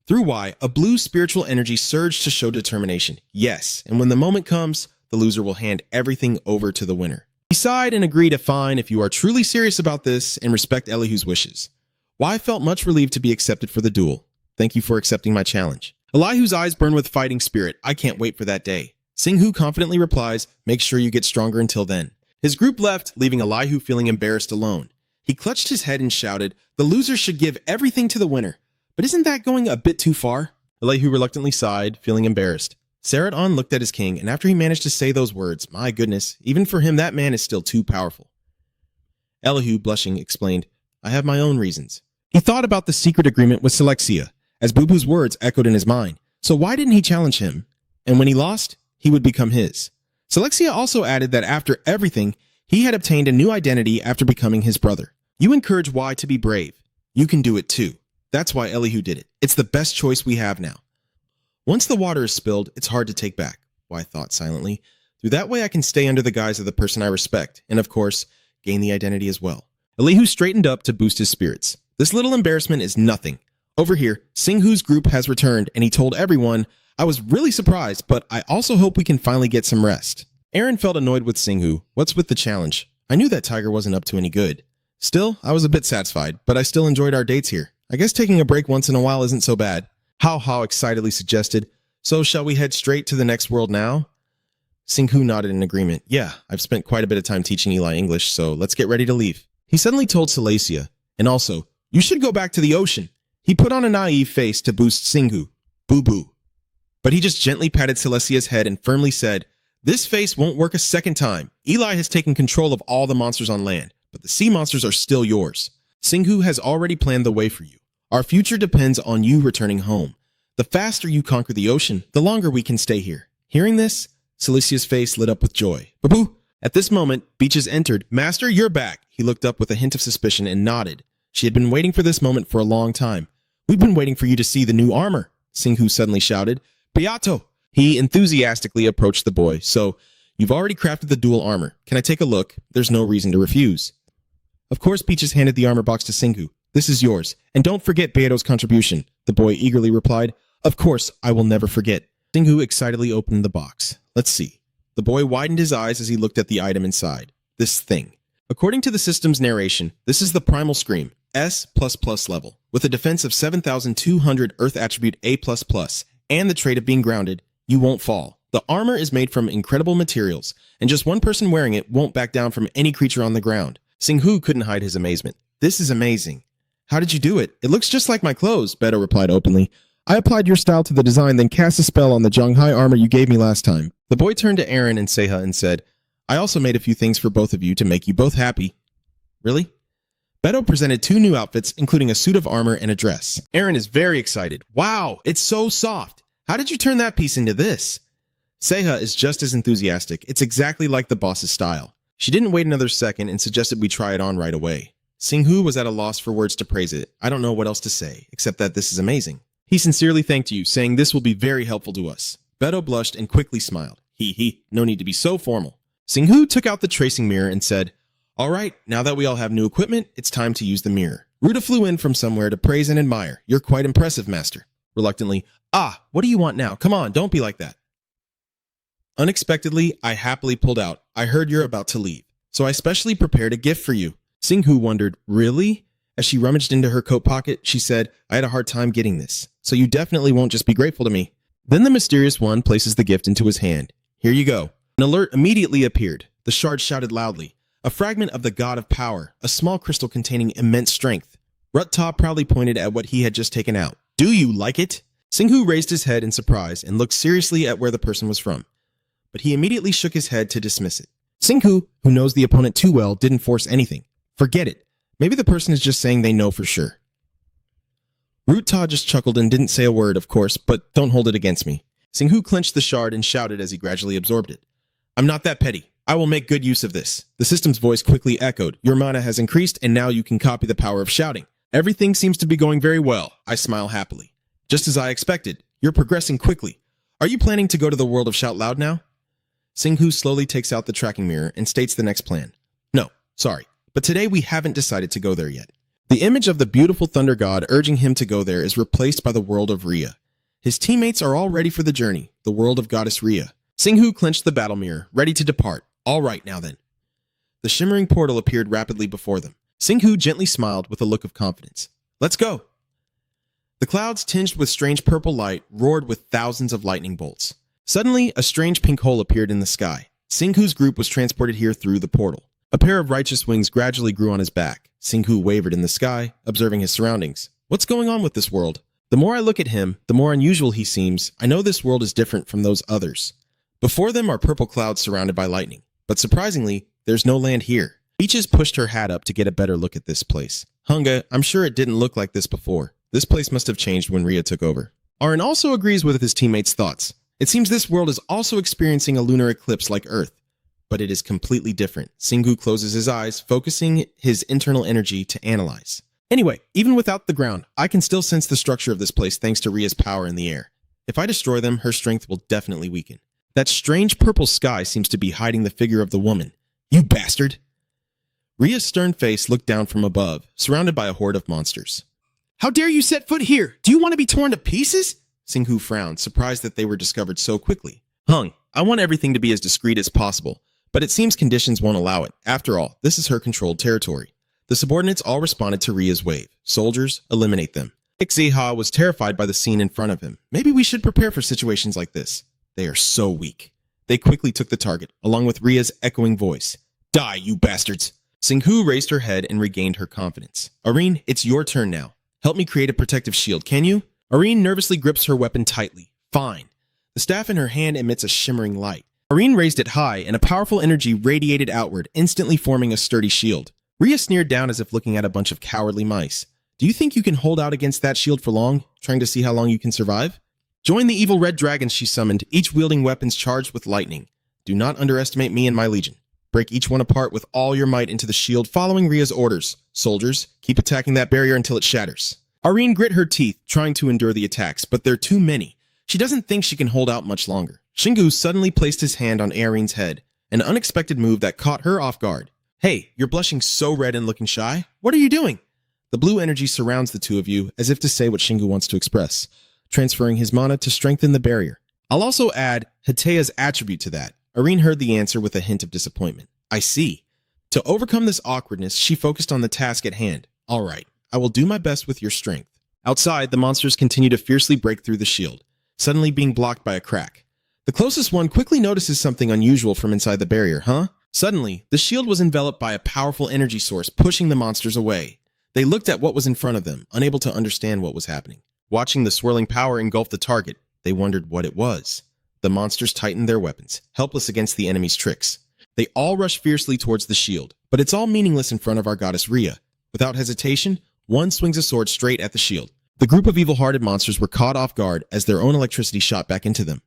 Through Y, a blue spiritual energy surged to show determination. Yes, and when the moment comes, the loser will hand everything over to the winner. He sighed and agreed to fine if you are truly serious about this and respect Elihu's wishes. Y felt much relieved to be accepted for the duel. Thank you for accepting my challenge. Elihu's eyes burn with fighting spirit. I can't wait for that day. Singhu confidently replies, make sure you get stronger until then. His group left, leaving Elihu feeling embarrassed alone. He clutched his head and shouted, the loser should give everything to the winner. But isn't that going a bit too far? Elihu reluctantly sighed, feeling embarrassed. Saradon looked at his king, and after he managed to say those words, my goodness, even for him that man is still too powerful. Elihu, blushing, explained, I have my own reasons. He thought about the secret agreement with Celestia, as Boo-Boo's words echoed in his mind. So why didn't he challenge him? And when he lost, he would become his. Celestia also added that after everything, he had obtained a new identity after becoming his brother. You encourage Y to be brave. You can do it too. That's why Elihu did it. It's the best choice we have now. Once the water is spilled, it's hard to take back, Y thought silently. Through that way I can stay under the guise of the person I respect, and of course, gain the identity as well. Elihu straightened up to boost his spirits. This little embarrassment is nothing. Over here, Singhu's group has returned, and he told everyone, I was really surprised, but I also hope we can finally get some rest. Aaron felt annoyed with Singhu. What's with the challenge? I knew that Tiger wasn't up to any good. Still, I was a bit satisfied, but I still enjoyed our dates here. I guess taking a break once in a while isn't so bad. How excitedly suggested, so shall we head straight to the next world now? Singhu nodded in agreement. Yeah, I've spent quite a bit of time teaching Eli English, so let's get ready to leave. He suddenly told Celestia, and also, you should go back to the ocean. He put on a naive face to boost Singhu. Boo-boo. But he just gently patted Celestia's head and firmly said, this face won't work a second time. Eli has taken control of all the monsters on land, but the sea monsters are still yours. Singhu has already planned the way for you. Our future depends on you returning home. The faster you conquer the ocean, the longer we can stay here. Hearing this, Celestia's face lit up with joy. Boo-boo! At this moment, Beaches entered. Master, you're back. He looked up with a hint of suspicion and nodded. She had been waiting for this moment for a long time. We've been waiting for you to see the new armor. Singhu suddenly shouted. Beato! He enthusiastically approached the boy. So, you've already crafted the dual armor. Can I take a look? There's no reason to refuse. Of course, Peaches handed the armor box to Singhu. This is yours. And don't forget Beato's contribution. The boy eagerly replied, Of course, I will never forget. Singhu excitedly opened the box. Let's see. The boy widened his eyes as he looked at the item inside. This thing. According to the system's narration, this is the Primal Scream, S++ level, with a defense of 7,200 Earth attribute A++, and the trait of being grounded, you won't fall. The armor is made from incredible materials, and just one person wearing it won't back down from any creature on the ground. Singhu couldn't hide his amazement. This is amazing. How did you do it? It looks just like my clothes, Beto replied openly. I applied your style to the design, then cast a spell on the Zhonghai armor you gave me last time. The boy turned to Aaron and Seha and said, I also made a few things for both of you to make you both happy. Really? Beto presented 2 new outfits, including a suit of armor and a dress. Aaron is very excited. Wow, it's so soft. How did you turn that piece into this? Seha is just as enthusiastic. It's exactly like the boss's style. She didn't wait another second and suggested we try it on right away. Singhu was at a loss for words to praise it. I don't know what else to say, except that this is amazing. He sincerely thanked you, saying this will be very helpful to us. Beto blushed and quickly smiled. No need to be so formal. Singhu took out the tracing mirror and said, All right, now that we all have new equipment, it's time to use the mirror. Ruta flew in from somewhere to praise and admire. You're quite impressive, master. Reluctantly, what do you want now? Come on, don't be like that. Unexpectedly, I happily pulled out. I heard you're about to leave, so I specially prepared a gift for you. Singhu wondered, Really? As she rummaged into her coat pocket, she said, I had a hard time getting this, so you definitely won't just be grateful to me. Then the mysterious one places the gift into his hand. Here you go. An alert immediately appeared. The shard shouted loudly. A fragment of the god of power, a small crystal containing immense strength. Rutta proudly pointed at what he had just taken out. Do you like it? Singhu raised his head in surprise and looked seriously at where the person was from. But he immediately shook his head to dismiss it. Singhu, who knows the opponent too well, didn't force anything. Forget it. Maybe the person is just saying they know for sure. Rutta just chuckled and didn't say a word, of course, but don't hold it against me. Singhu clenched the shard and shouted as he gradually absorbed it. I'm not that petty. I will make good use of this. The system's voice quickly echoed. Your mana has increased, and now you can copy the power of shouting. Everything seems to be going very well. I smile happily. Just as I expected. You're progressing quickly. Are you planning to go to the world of Shout Loud now? Singhu slowly takes out the tracking mirror and states the next plan. No, sorry. But today we haven't decided to go there yet. The image of the beautiful thunder god urging him to go there is replaced by the world of Rhea. His teammates are all ready for the journey, the world of goddess Rhea. Singhu clenched the battle mirror, ready to depart. All right, now then. The shimmering portal appeared rapidly before them. Singhu gently smiled with a look of confidence. Let's go. The clouds, tinged with strange purple light, roared with thousands of lightning bolts. Suddenly, a strange pink hole appeared in the sky. Singhu's group was transported here through the portal. A pair of righteous wings gradually grew on his back. Singhu wavered in the sky, observing his surroundings. What's going on with this world? The more I look at him, the more unusual he seems. I know this world is different from those others. Before them are purple clouds surrounded by lightning. But surprisingly, there's no land here. Peaches pushed her hat up to get a better look at this place. Hunga, I'm sure it didn't look like this before. This place must have changed when Rhea took over. Aaron also agrees with his teammates' thoughts. It seems this world is also experiencing a lunar eclipse like Earth. But it is completely different. Singhu closes his eyes, focusing his internal energy to analyze. Anyway, even without the ground, I can still sense the structure of this place thanks to Rhea's power in the air. If I destroy them, her strength will definitely weaken. That strange purple sky seems to be hiding the figure of the woman. You bastard! Rhea's stern face looked down from above, surrounded by a horde of monsters. How dare you set foot here? Do you want to be torn to pieces? Singhu frowned, surprised that they were discovered so quickly. I want everything to be as discreet as possible. But it seems conditions won't allow it. After all, this is her controlled territory. The subordinates all responded to Rhea's wave. Soldiers, eliminate them. Ixeha was terrified by the scene in front of him. Maybe we should prepare for situations like this. They are so weak. They quickly took the target, along with Rhea's echoing voice. Die, you bastards! Singhu raised her head and regained her confidence. Areen, it's your turn now. Help me create a protective shield, can you? Areen nervously grips her weapon tightly. Fine. The staff in her hand emits a shimmering light. Areen raised it high, and a powerful energy radiated outward, instantly forming a sturdy shield. Rhea sneered down as if looking at a bunch of cowardly mice. Do you think you can hold out against that shield for long, trying to see how long you can survive? Join the evil red dragons she summoned, each wielding weapons charged with lightning. Do not underestimate me and my legion. Break each one apart with all your might into the shield, following Rhea's orders. Soldiers, keep attacking that barrier until it shatters. Irene grit her teeth, trying to endure the attacks, but they're too many. She doesn't think she can hold out much longer. Shingu suddenly placed his hand on Irene's head, an unexpected move that caught her off guard. Hey, you're blushing so red and looking shy. What are you doing? The blue energy surrounds the two of you, as if to say what Shingu wants to express, transferring his mana to strengthen the barrier. I'll also add Hatea's attribute to that. Irene heard the answer with a hint of disappointment. I see. To overcome this awkwardness, she focused on the task at hand. All right, I will do my best with your strength. Outside, the monsters continue to fiercely break through the shield, suddenly being blocked by a crack. The closest one quickly notices something unusual from inside the barrier, huh? Suddenly, the shield was enveloped by a powerful energy source pushing the monsters away. They looked at what was in front of them, unable to understand what was happening. Watching the swirling power engulf the target, they wondered what it was. The monsters tightened their weapons, helpless against the enemy's tricks. They all rush fiercely towards the shield, but it's all meaningless in front of our goddess Rhea. Without hesitation, one swings a sword straight at the shield. The group of evil-hearted monsters were caught off guard as their own electricity shot back into them.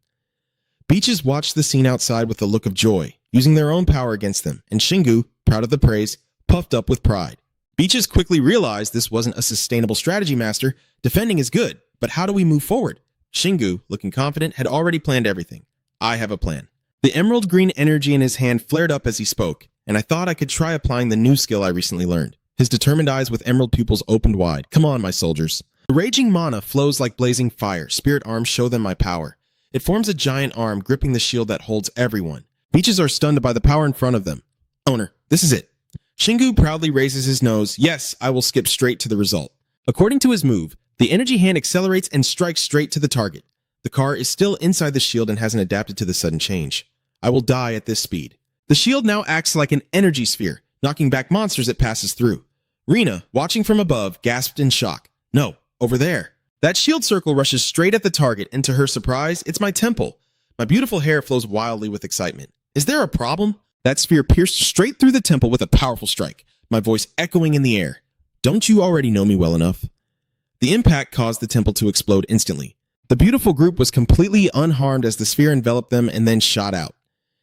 Beaches watched the scene outside with a look of joy, using their own power against them, and Shingu, proud of the praise, puffed up with pride. Beaches quickly realized this wasn't a sustainable strategy, master. Defending is good, but how do we move forward? Shingu, looking confident, had already planned everything. I have a plan. The emerald green energy in his hand flared up as he spoke, and I thought I could try applying the new skill I recently learned. His determined eyes with emerald pupils opened wide. Come on, my soldiers. The raging mana flows like blazing fire. Spirit arms show them my power. It forms a giant arm gripping the shield that holds everyone. Beaches are stunned by the power in front of them. Owner, this is it. Shingu proudly raises his nose. Yes, I will skip straight to the result. According to his move, the energy hand accelerates and strikes straight to the target. The car is still inside the shield and hasn't adapted to the sudden change. I will die at this speed. The shield now acts like an energy sphere, knocking back monsters it passes through. Rena, watching from above, gasped in shock. No, over there. That shield circle rushes straight at the target, and to her surprise, it's my temple. My beautiful hair flows wildly with excitement. Is there a problem? That sphere pierced straight through the temple with a powerful strike, my voice echoing in the air. Don't you already know me well enough? The impact caused the temple to explode instantly. The beautiful group was completely unharmed as the sphere enveloped them and then shot out.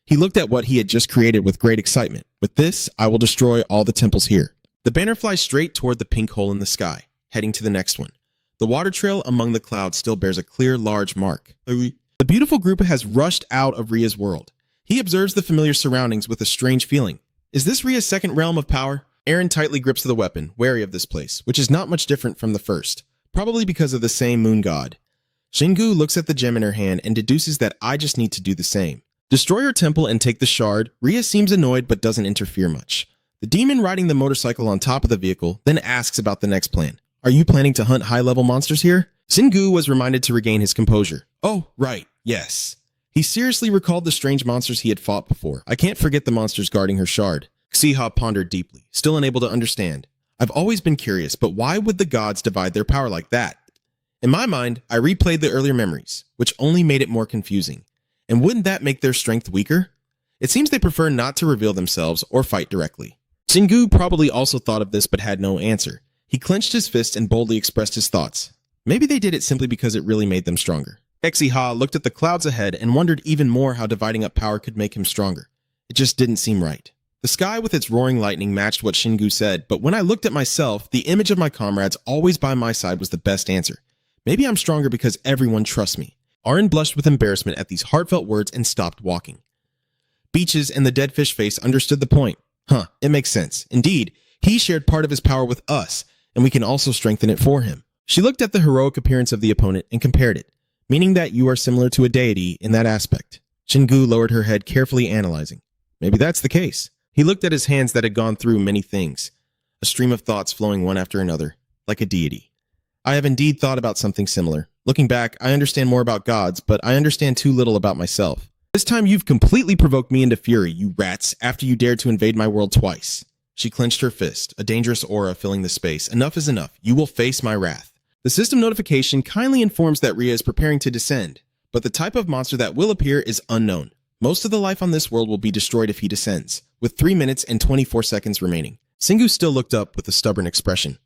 He looked at what he had just created with great excitement. With this, I will destroy all the temples here. The banner flies straight toward the pink hole in the sky, heading to the next one. The water trail among the clouds still bears a clear, large mark. The beautiful group has rushed out of Rhea's world. He observes the familiar surroundings with a strange feeling. Is this Rhea's second realm of power? Aaron tightly grips the weapon, wary of this place, which is not much different from the first, probably because of the same moon god. Shingu looks at the gem in her hand and deduces that I just need to do the same. Destroy her temple and take the shard. Rhea seems annoyed but doesn't interfere much. The demon riding the motorcycle on top of the vehicle then asks about the next plan. Are you planning to hunt high-level monsters here? Shingu was reminded to regain his composure. Oh, right, yes. He seriously recalled the strange monsters he had fought before. I can't forget the monsters guarding her shard. Xiha pondered deeply, still unable to understand. I've always been curious, but why would the gods divide their power like that? In my mind, I replayed the earlier memories, which only made it more confusing. And wouldn't that make their strength weaker? It seems they prefer not to reveal themselves or fight directly. Shingu probably also thought of this but had no answer. He clenched his fist and boldly expressed his thoughts. Maybe they did it simply because it really made them stronger. Xiha looked at the clouds ahead and wondered even more how dividing up power could make him stronger. It just didn't seem right. The sky with its roaring lightning matched what Shingu said, but when I looked at myself, the image of my comrades always by my side was the best answer. Maybe I'm stronger because everyone trusts me. Arin blushed with embarrassment at these heartfelt words and stopped walking. Beaches and the dead fish face understood the point. Huh, it makes sense. Indeed, he shared part of his power with us, and we can also strengthen it for him. She looked at the heroic appearance of the opponent and compared it, meaning that you are similar to a deity in that aspect. Shingu lowered her head, carefully analyzing. Maybe that's the case. He looked at his hands that had gone through many things, a stream of thoughts flowing one after another, like a deity. I have indeed thought about something similar. Looking back, I understand more about gods, but I understand too little about myself. This time you've completely provoked me into fury, you rats, after you dared to invade my world twice. She clenched her fist, a dangerous aura filling the space. Enough is enough. You will face my wrath. The system notification kindly informs that Rhea is preparing to descend, but the type of monster that will appear is unknown. Most of the life on this world will be destroyed if he descends, with 3 minutes and 24 seconds remaining. Shingu still looked up with a stubborn expression.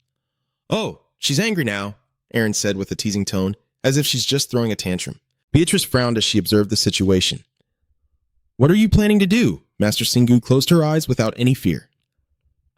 Oh, she's angry now, Aaron said with a teasing tone, as if she's just throwing a tantrum. Beatrice frowned as she observed the situation. What are you planning to do? Master Shingu closed her eyes without any fear.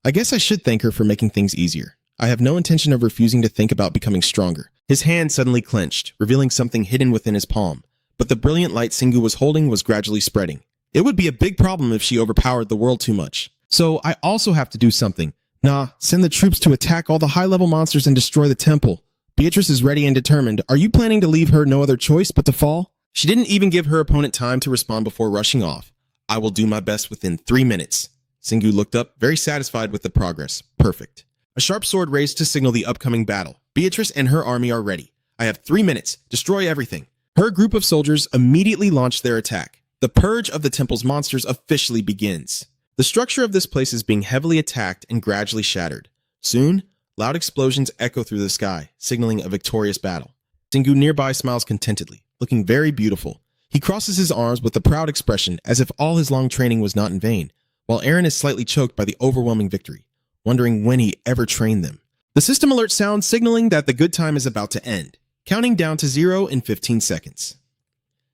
I guess I should thank her for making things easier. I have no intention of refusing to think about becoming stronger. His hand suddenly clenched, revealing something hidden within his palm. But the brilliant light Singu was holding was gradually spreading. It would be a big problem if she overpowered the world too much. So I also have to do something. Nah, send the troops to attack all the high-level monsters and destroy the temple. Beatrice is ready and determined. Are you planning to leave her no other choice but to fall? She didn't even give her opponent time to respond before rushing off. I will do my best within 3 minutes. Singu looked up, very satisfied with the progress. Perfect. A sharp sword raised to signal the upcoming battle. Beatrice and her army are ready. I have 3 minutes. Destroy everything. Her group of soldiers immediately launched their attack. The purge of the temple's monsters officially begins. The structure of this place is being heavily attacked and gradually shattered. Soon, loud explosions echo through the sky, signaling a victorious battle. Singu nearby smiles contentedly, looking very beautiful. He crosses his arms with a proud expression as if all his long training was not in vain, while Eren is slightly choked by the overwhelming victory, wondering when he ever trained them. The system alert sounds signaling that the good time is about to end, counting down to 0 in 15 seconds.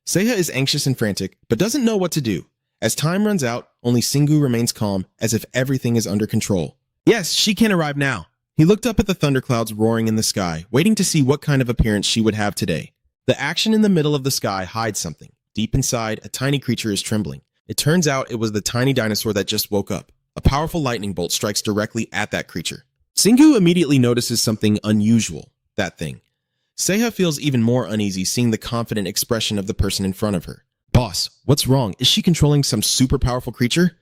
Seiya is anxious and frantic, but doesn't know what to do. As time runs out, only Singu remains calm, as if everything is under control. Yes, she can arrive now. He looked up at the thunderclouds roaring in the sky, waiting to see what kind of appearance she would have today. The action in the middle of the sky hides something. Deep inside, a tiny creature is trembling. It turns out it was the tiny dinosaur that just woke up. A powerful lightning bolt strikes directly at that creature. Singu immediately notices something unusual. That thing. Seiya feels even more uneasy seeing the confident expression of the person in front of her. Boss, what's wrong? Is she controlling some super powerful creature?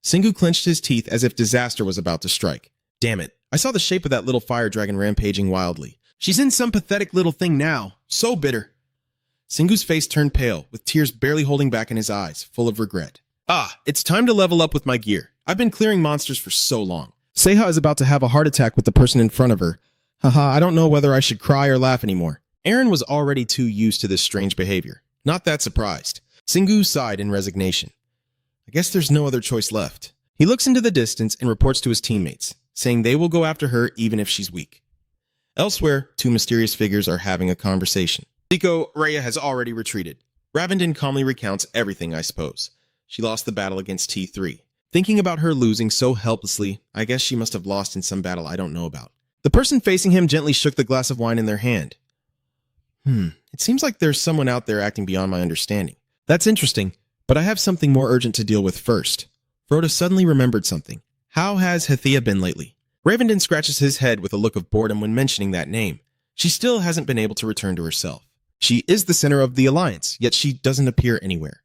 Singu clenched his teeth as if disaster was about to strike. Damn it. I saw the shape of that little fire dragon rampaging wildly. She's in some pathetic little thing now. So bitter. Singu's face turned pale, with tears barely holding back in his eyes, full of regret. Ah, it's time to level up with my gear. I've been clearing monsters for so long. Seiya is about to have a heart attack with the person in front of her. Haha, I don't know whether I should cry or laugh anymore. Eren was already too used to this strange behavior. Not that surprised. Singu sighed in resignation. I guess there's no other choice left. He looks into the distance and reports to his teammates, saying they will go after her even if she's weak. Elsewhere, two mysterious figures are having a conversation. Zico, Rhea has already retreated. Ravenden calmly recounts everything, I suppose. She lost the battle against T3. Thinking about her losing so helplessly, I guess she must have lost in some battle I don't know about. The person facing him gently shook the glass of wine in their hand. It seems like there's someone out there acting beyond my understanding. That's interesting, but I have something more urgent to deal with first. Frodo suddenly remembered something. How has Hethea been lately? Ravenden scratches his head with a look of boredom when mentioning that name. She still hasn't been able to return to herself. She is the center of the Alliance, yet she doesn't appear anywhere.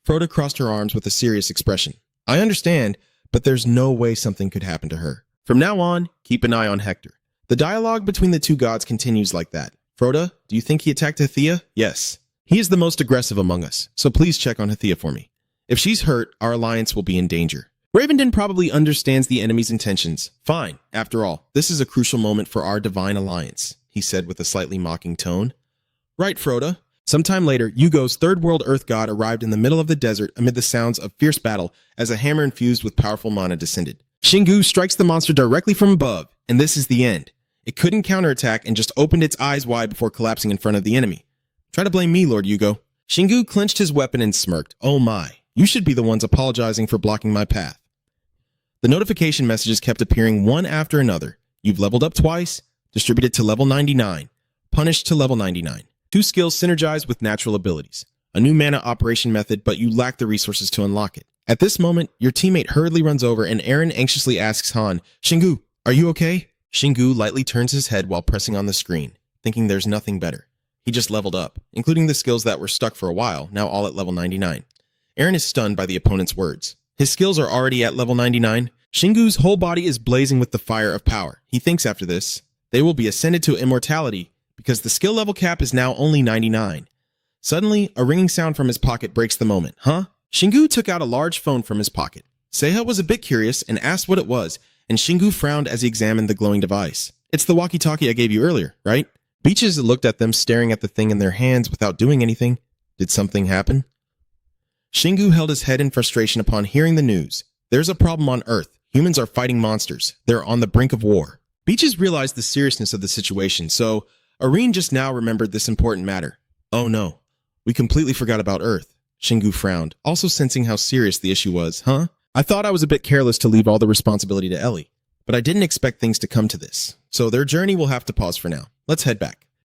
Frodo crossed her arms with a serious expression. I understand, but there's no way something could happen to her. From now on, keep an eye on Hector. The dialogue between the two gods continues like that. Frodo, do you think he attacked Hethea? Yes. He is the most aggressive among us, so please check on Hethea for me. If she's hurt, our alliance will be in danger. Ravenden probably understands the enemy's intentions. Fine, after all, this is a crucial moment for our divine alliance, he said with a slightly mocking tone. Right, Frodo. Sometime later, Yugo's third world earth god arrived in the middle of the desert amid the sounds of fierce battle as a hammer infused with powerful mana descended. Shingu strikes the monster directly from above, and this is the end. It couldn't counterattack and just opened its eyes wide before collapsing in front of the enemy. Try to blame me, Lord Yugo. Shingu clenched his weapon and smirked. Oh my, you should be the ones apologizing for blocking my path. The notification messages kept appearing one after another. You've leveled up twice, distributed to level 99, punished to level 99. 2 skills synergized with natural abilities. A new mana operation method, but you lack the resources to unlock it. At this moment, your teammate hurriedly runs over and Eren anxiously asks Han, Shingu, are you okay? Shingu lightly turns his head while pressing on the screen, thinking there's nothing better. He just leveled up, including the skills that were stuck for a while, now all at level 99. Eren is stunned by the opponent's words. His skills are already at level 99. Shingu's whole body is blazing with the fire of power. He thinks after this, they will be ascended to immortality because the skill level cap is now only 99. Suddenly, a ringing sound from his pocket breaks the moment. Huh? Shingu took out a large phone from his pocket. Seiya was a bit curious and asked what it was, and Shingu frowned as he examined the glowing device. It's the walkie-talkie I gave you earlier, right? Beaches looked at them, staring at the thing in their hands without doing anything. Did something happen? Shingu held his head in frustration upon hearing the news. There's a problem on Earth. Humans are fighting monsters. They're on the brink of war. Beaches realized the seriousness of the situation, so Areen just now remembered this important matter. Oh no, we completely forgot about Earth. Shingu frowned, also sensing how serious the issue was. Huh? I thought I was a bit careless to leave all the responsibility to Ellie, but I didn't expect things to come to this. So their journey will have to pause for now. Let's head back.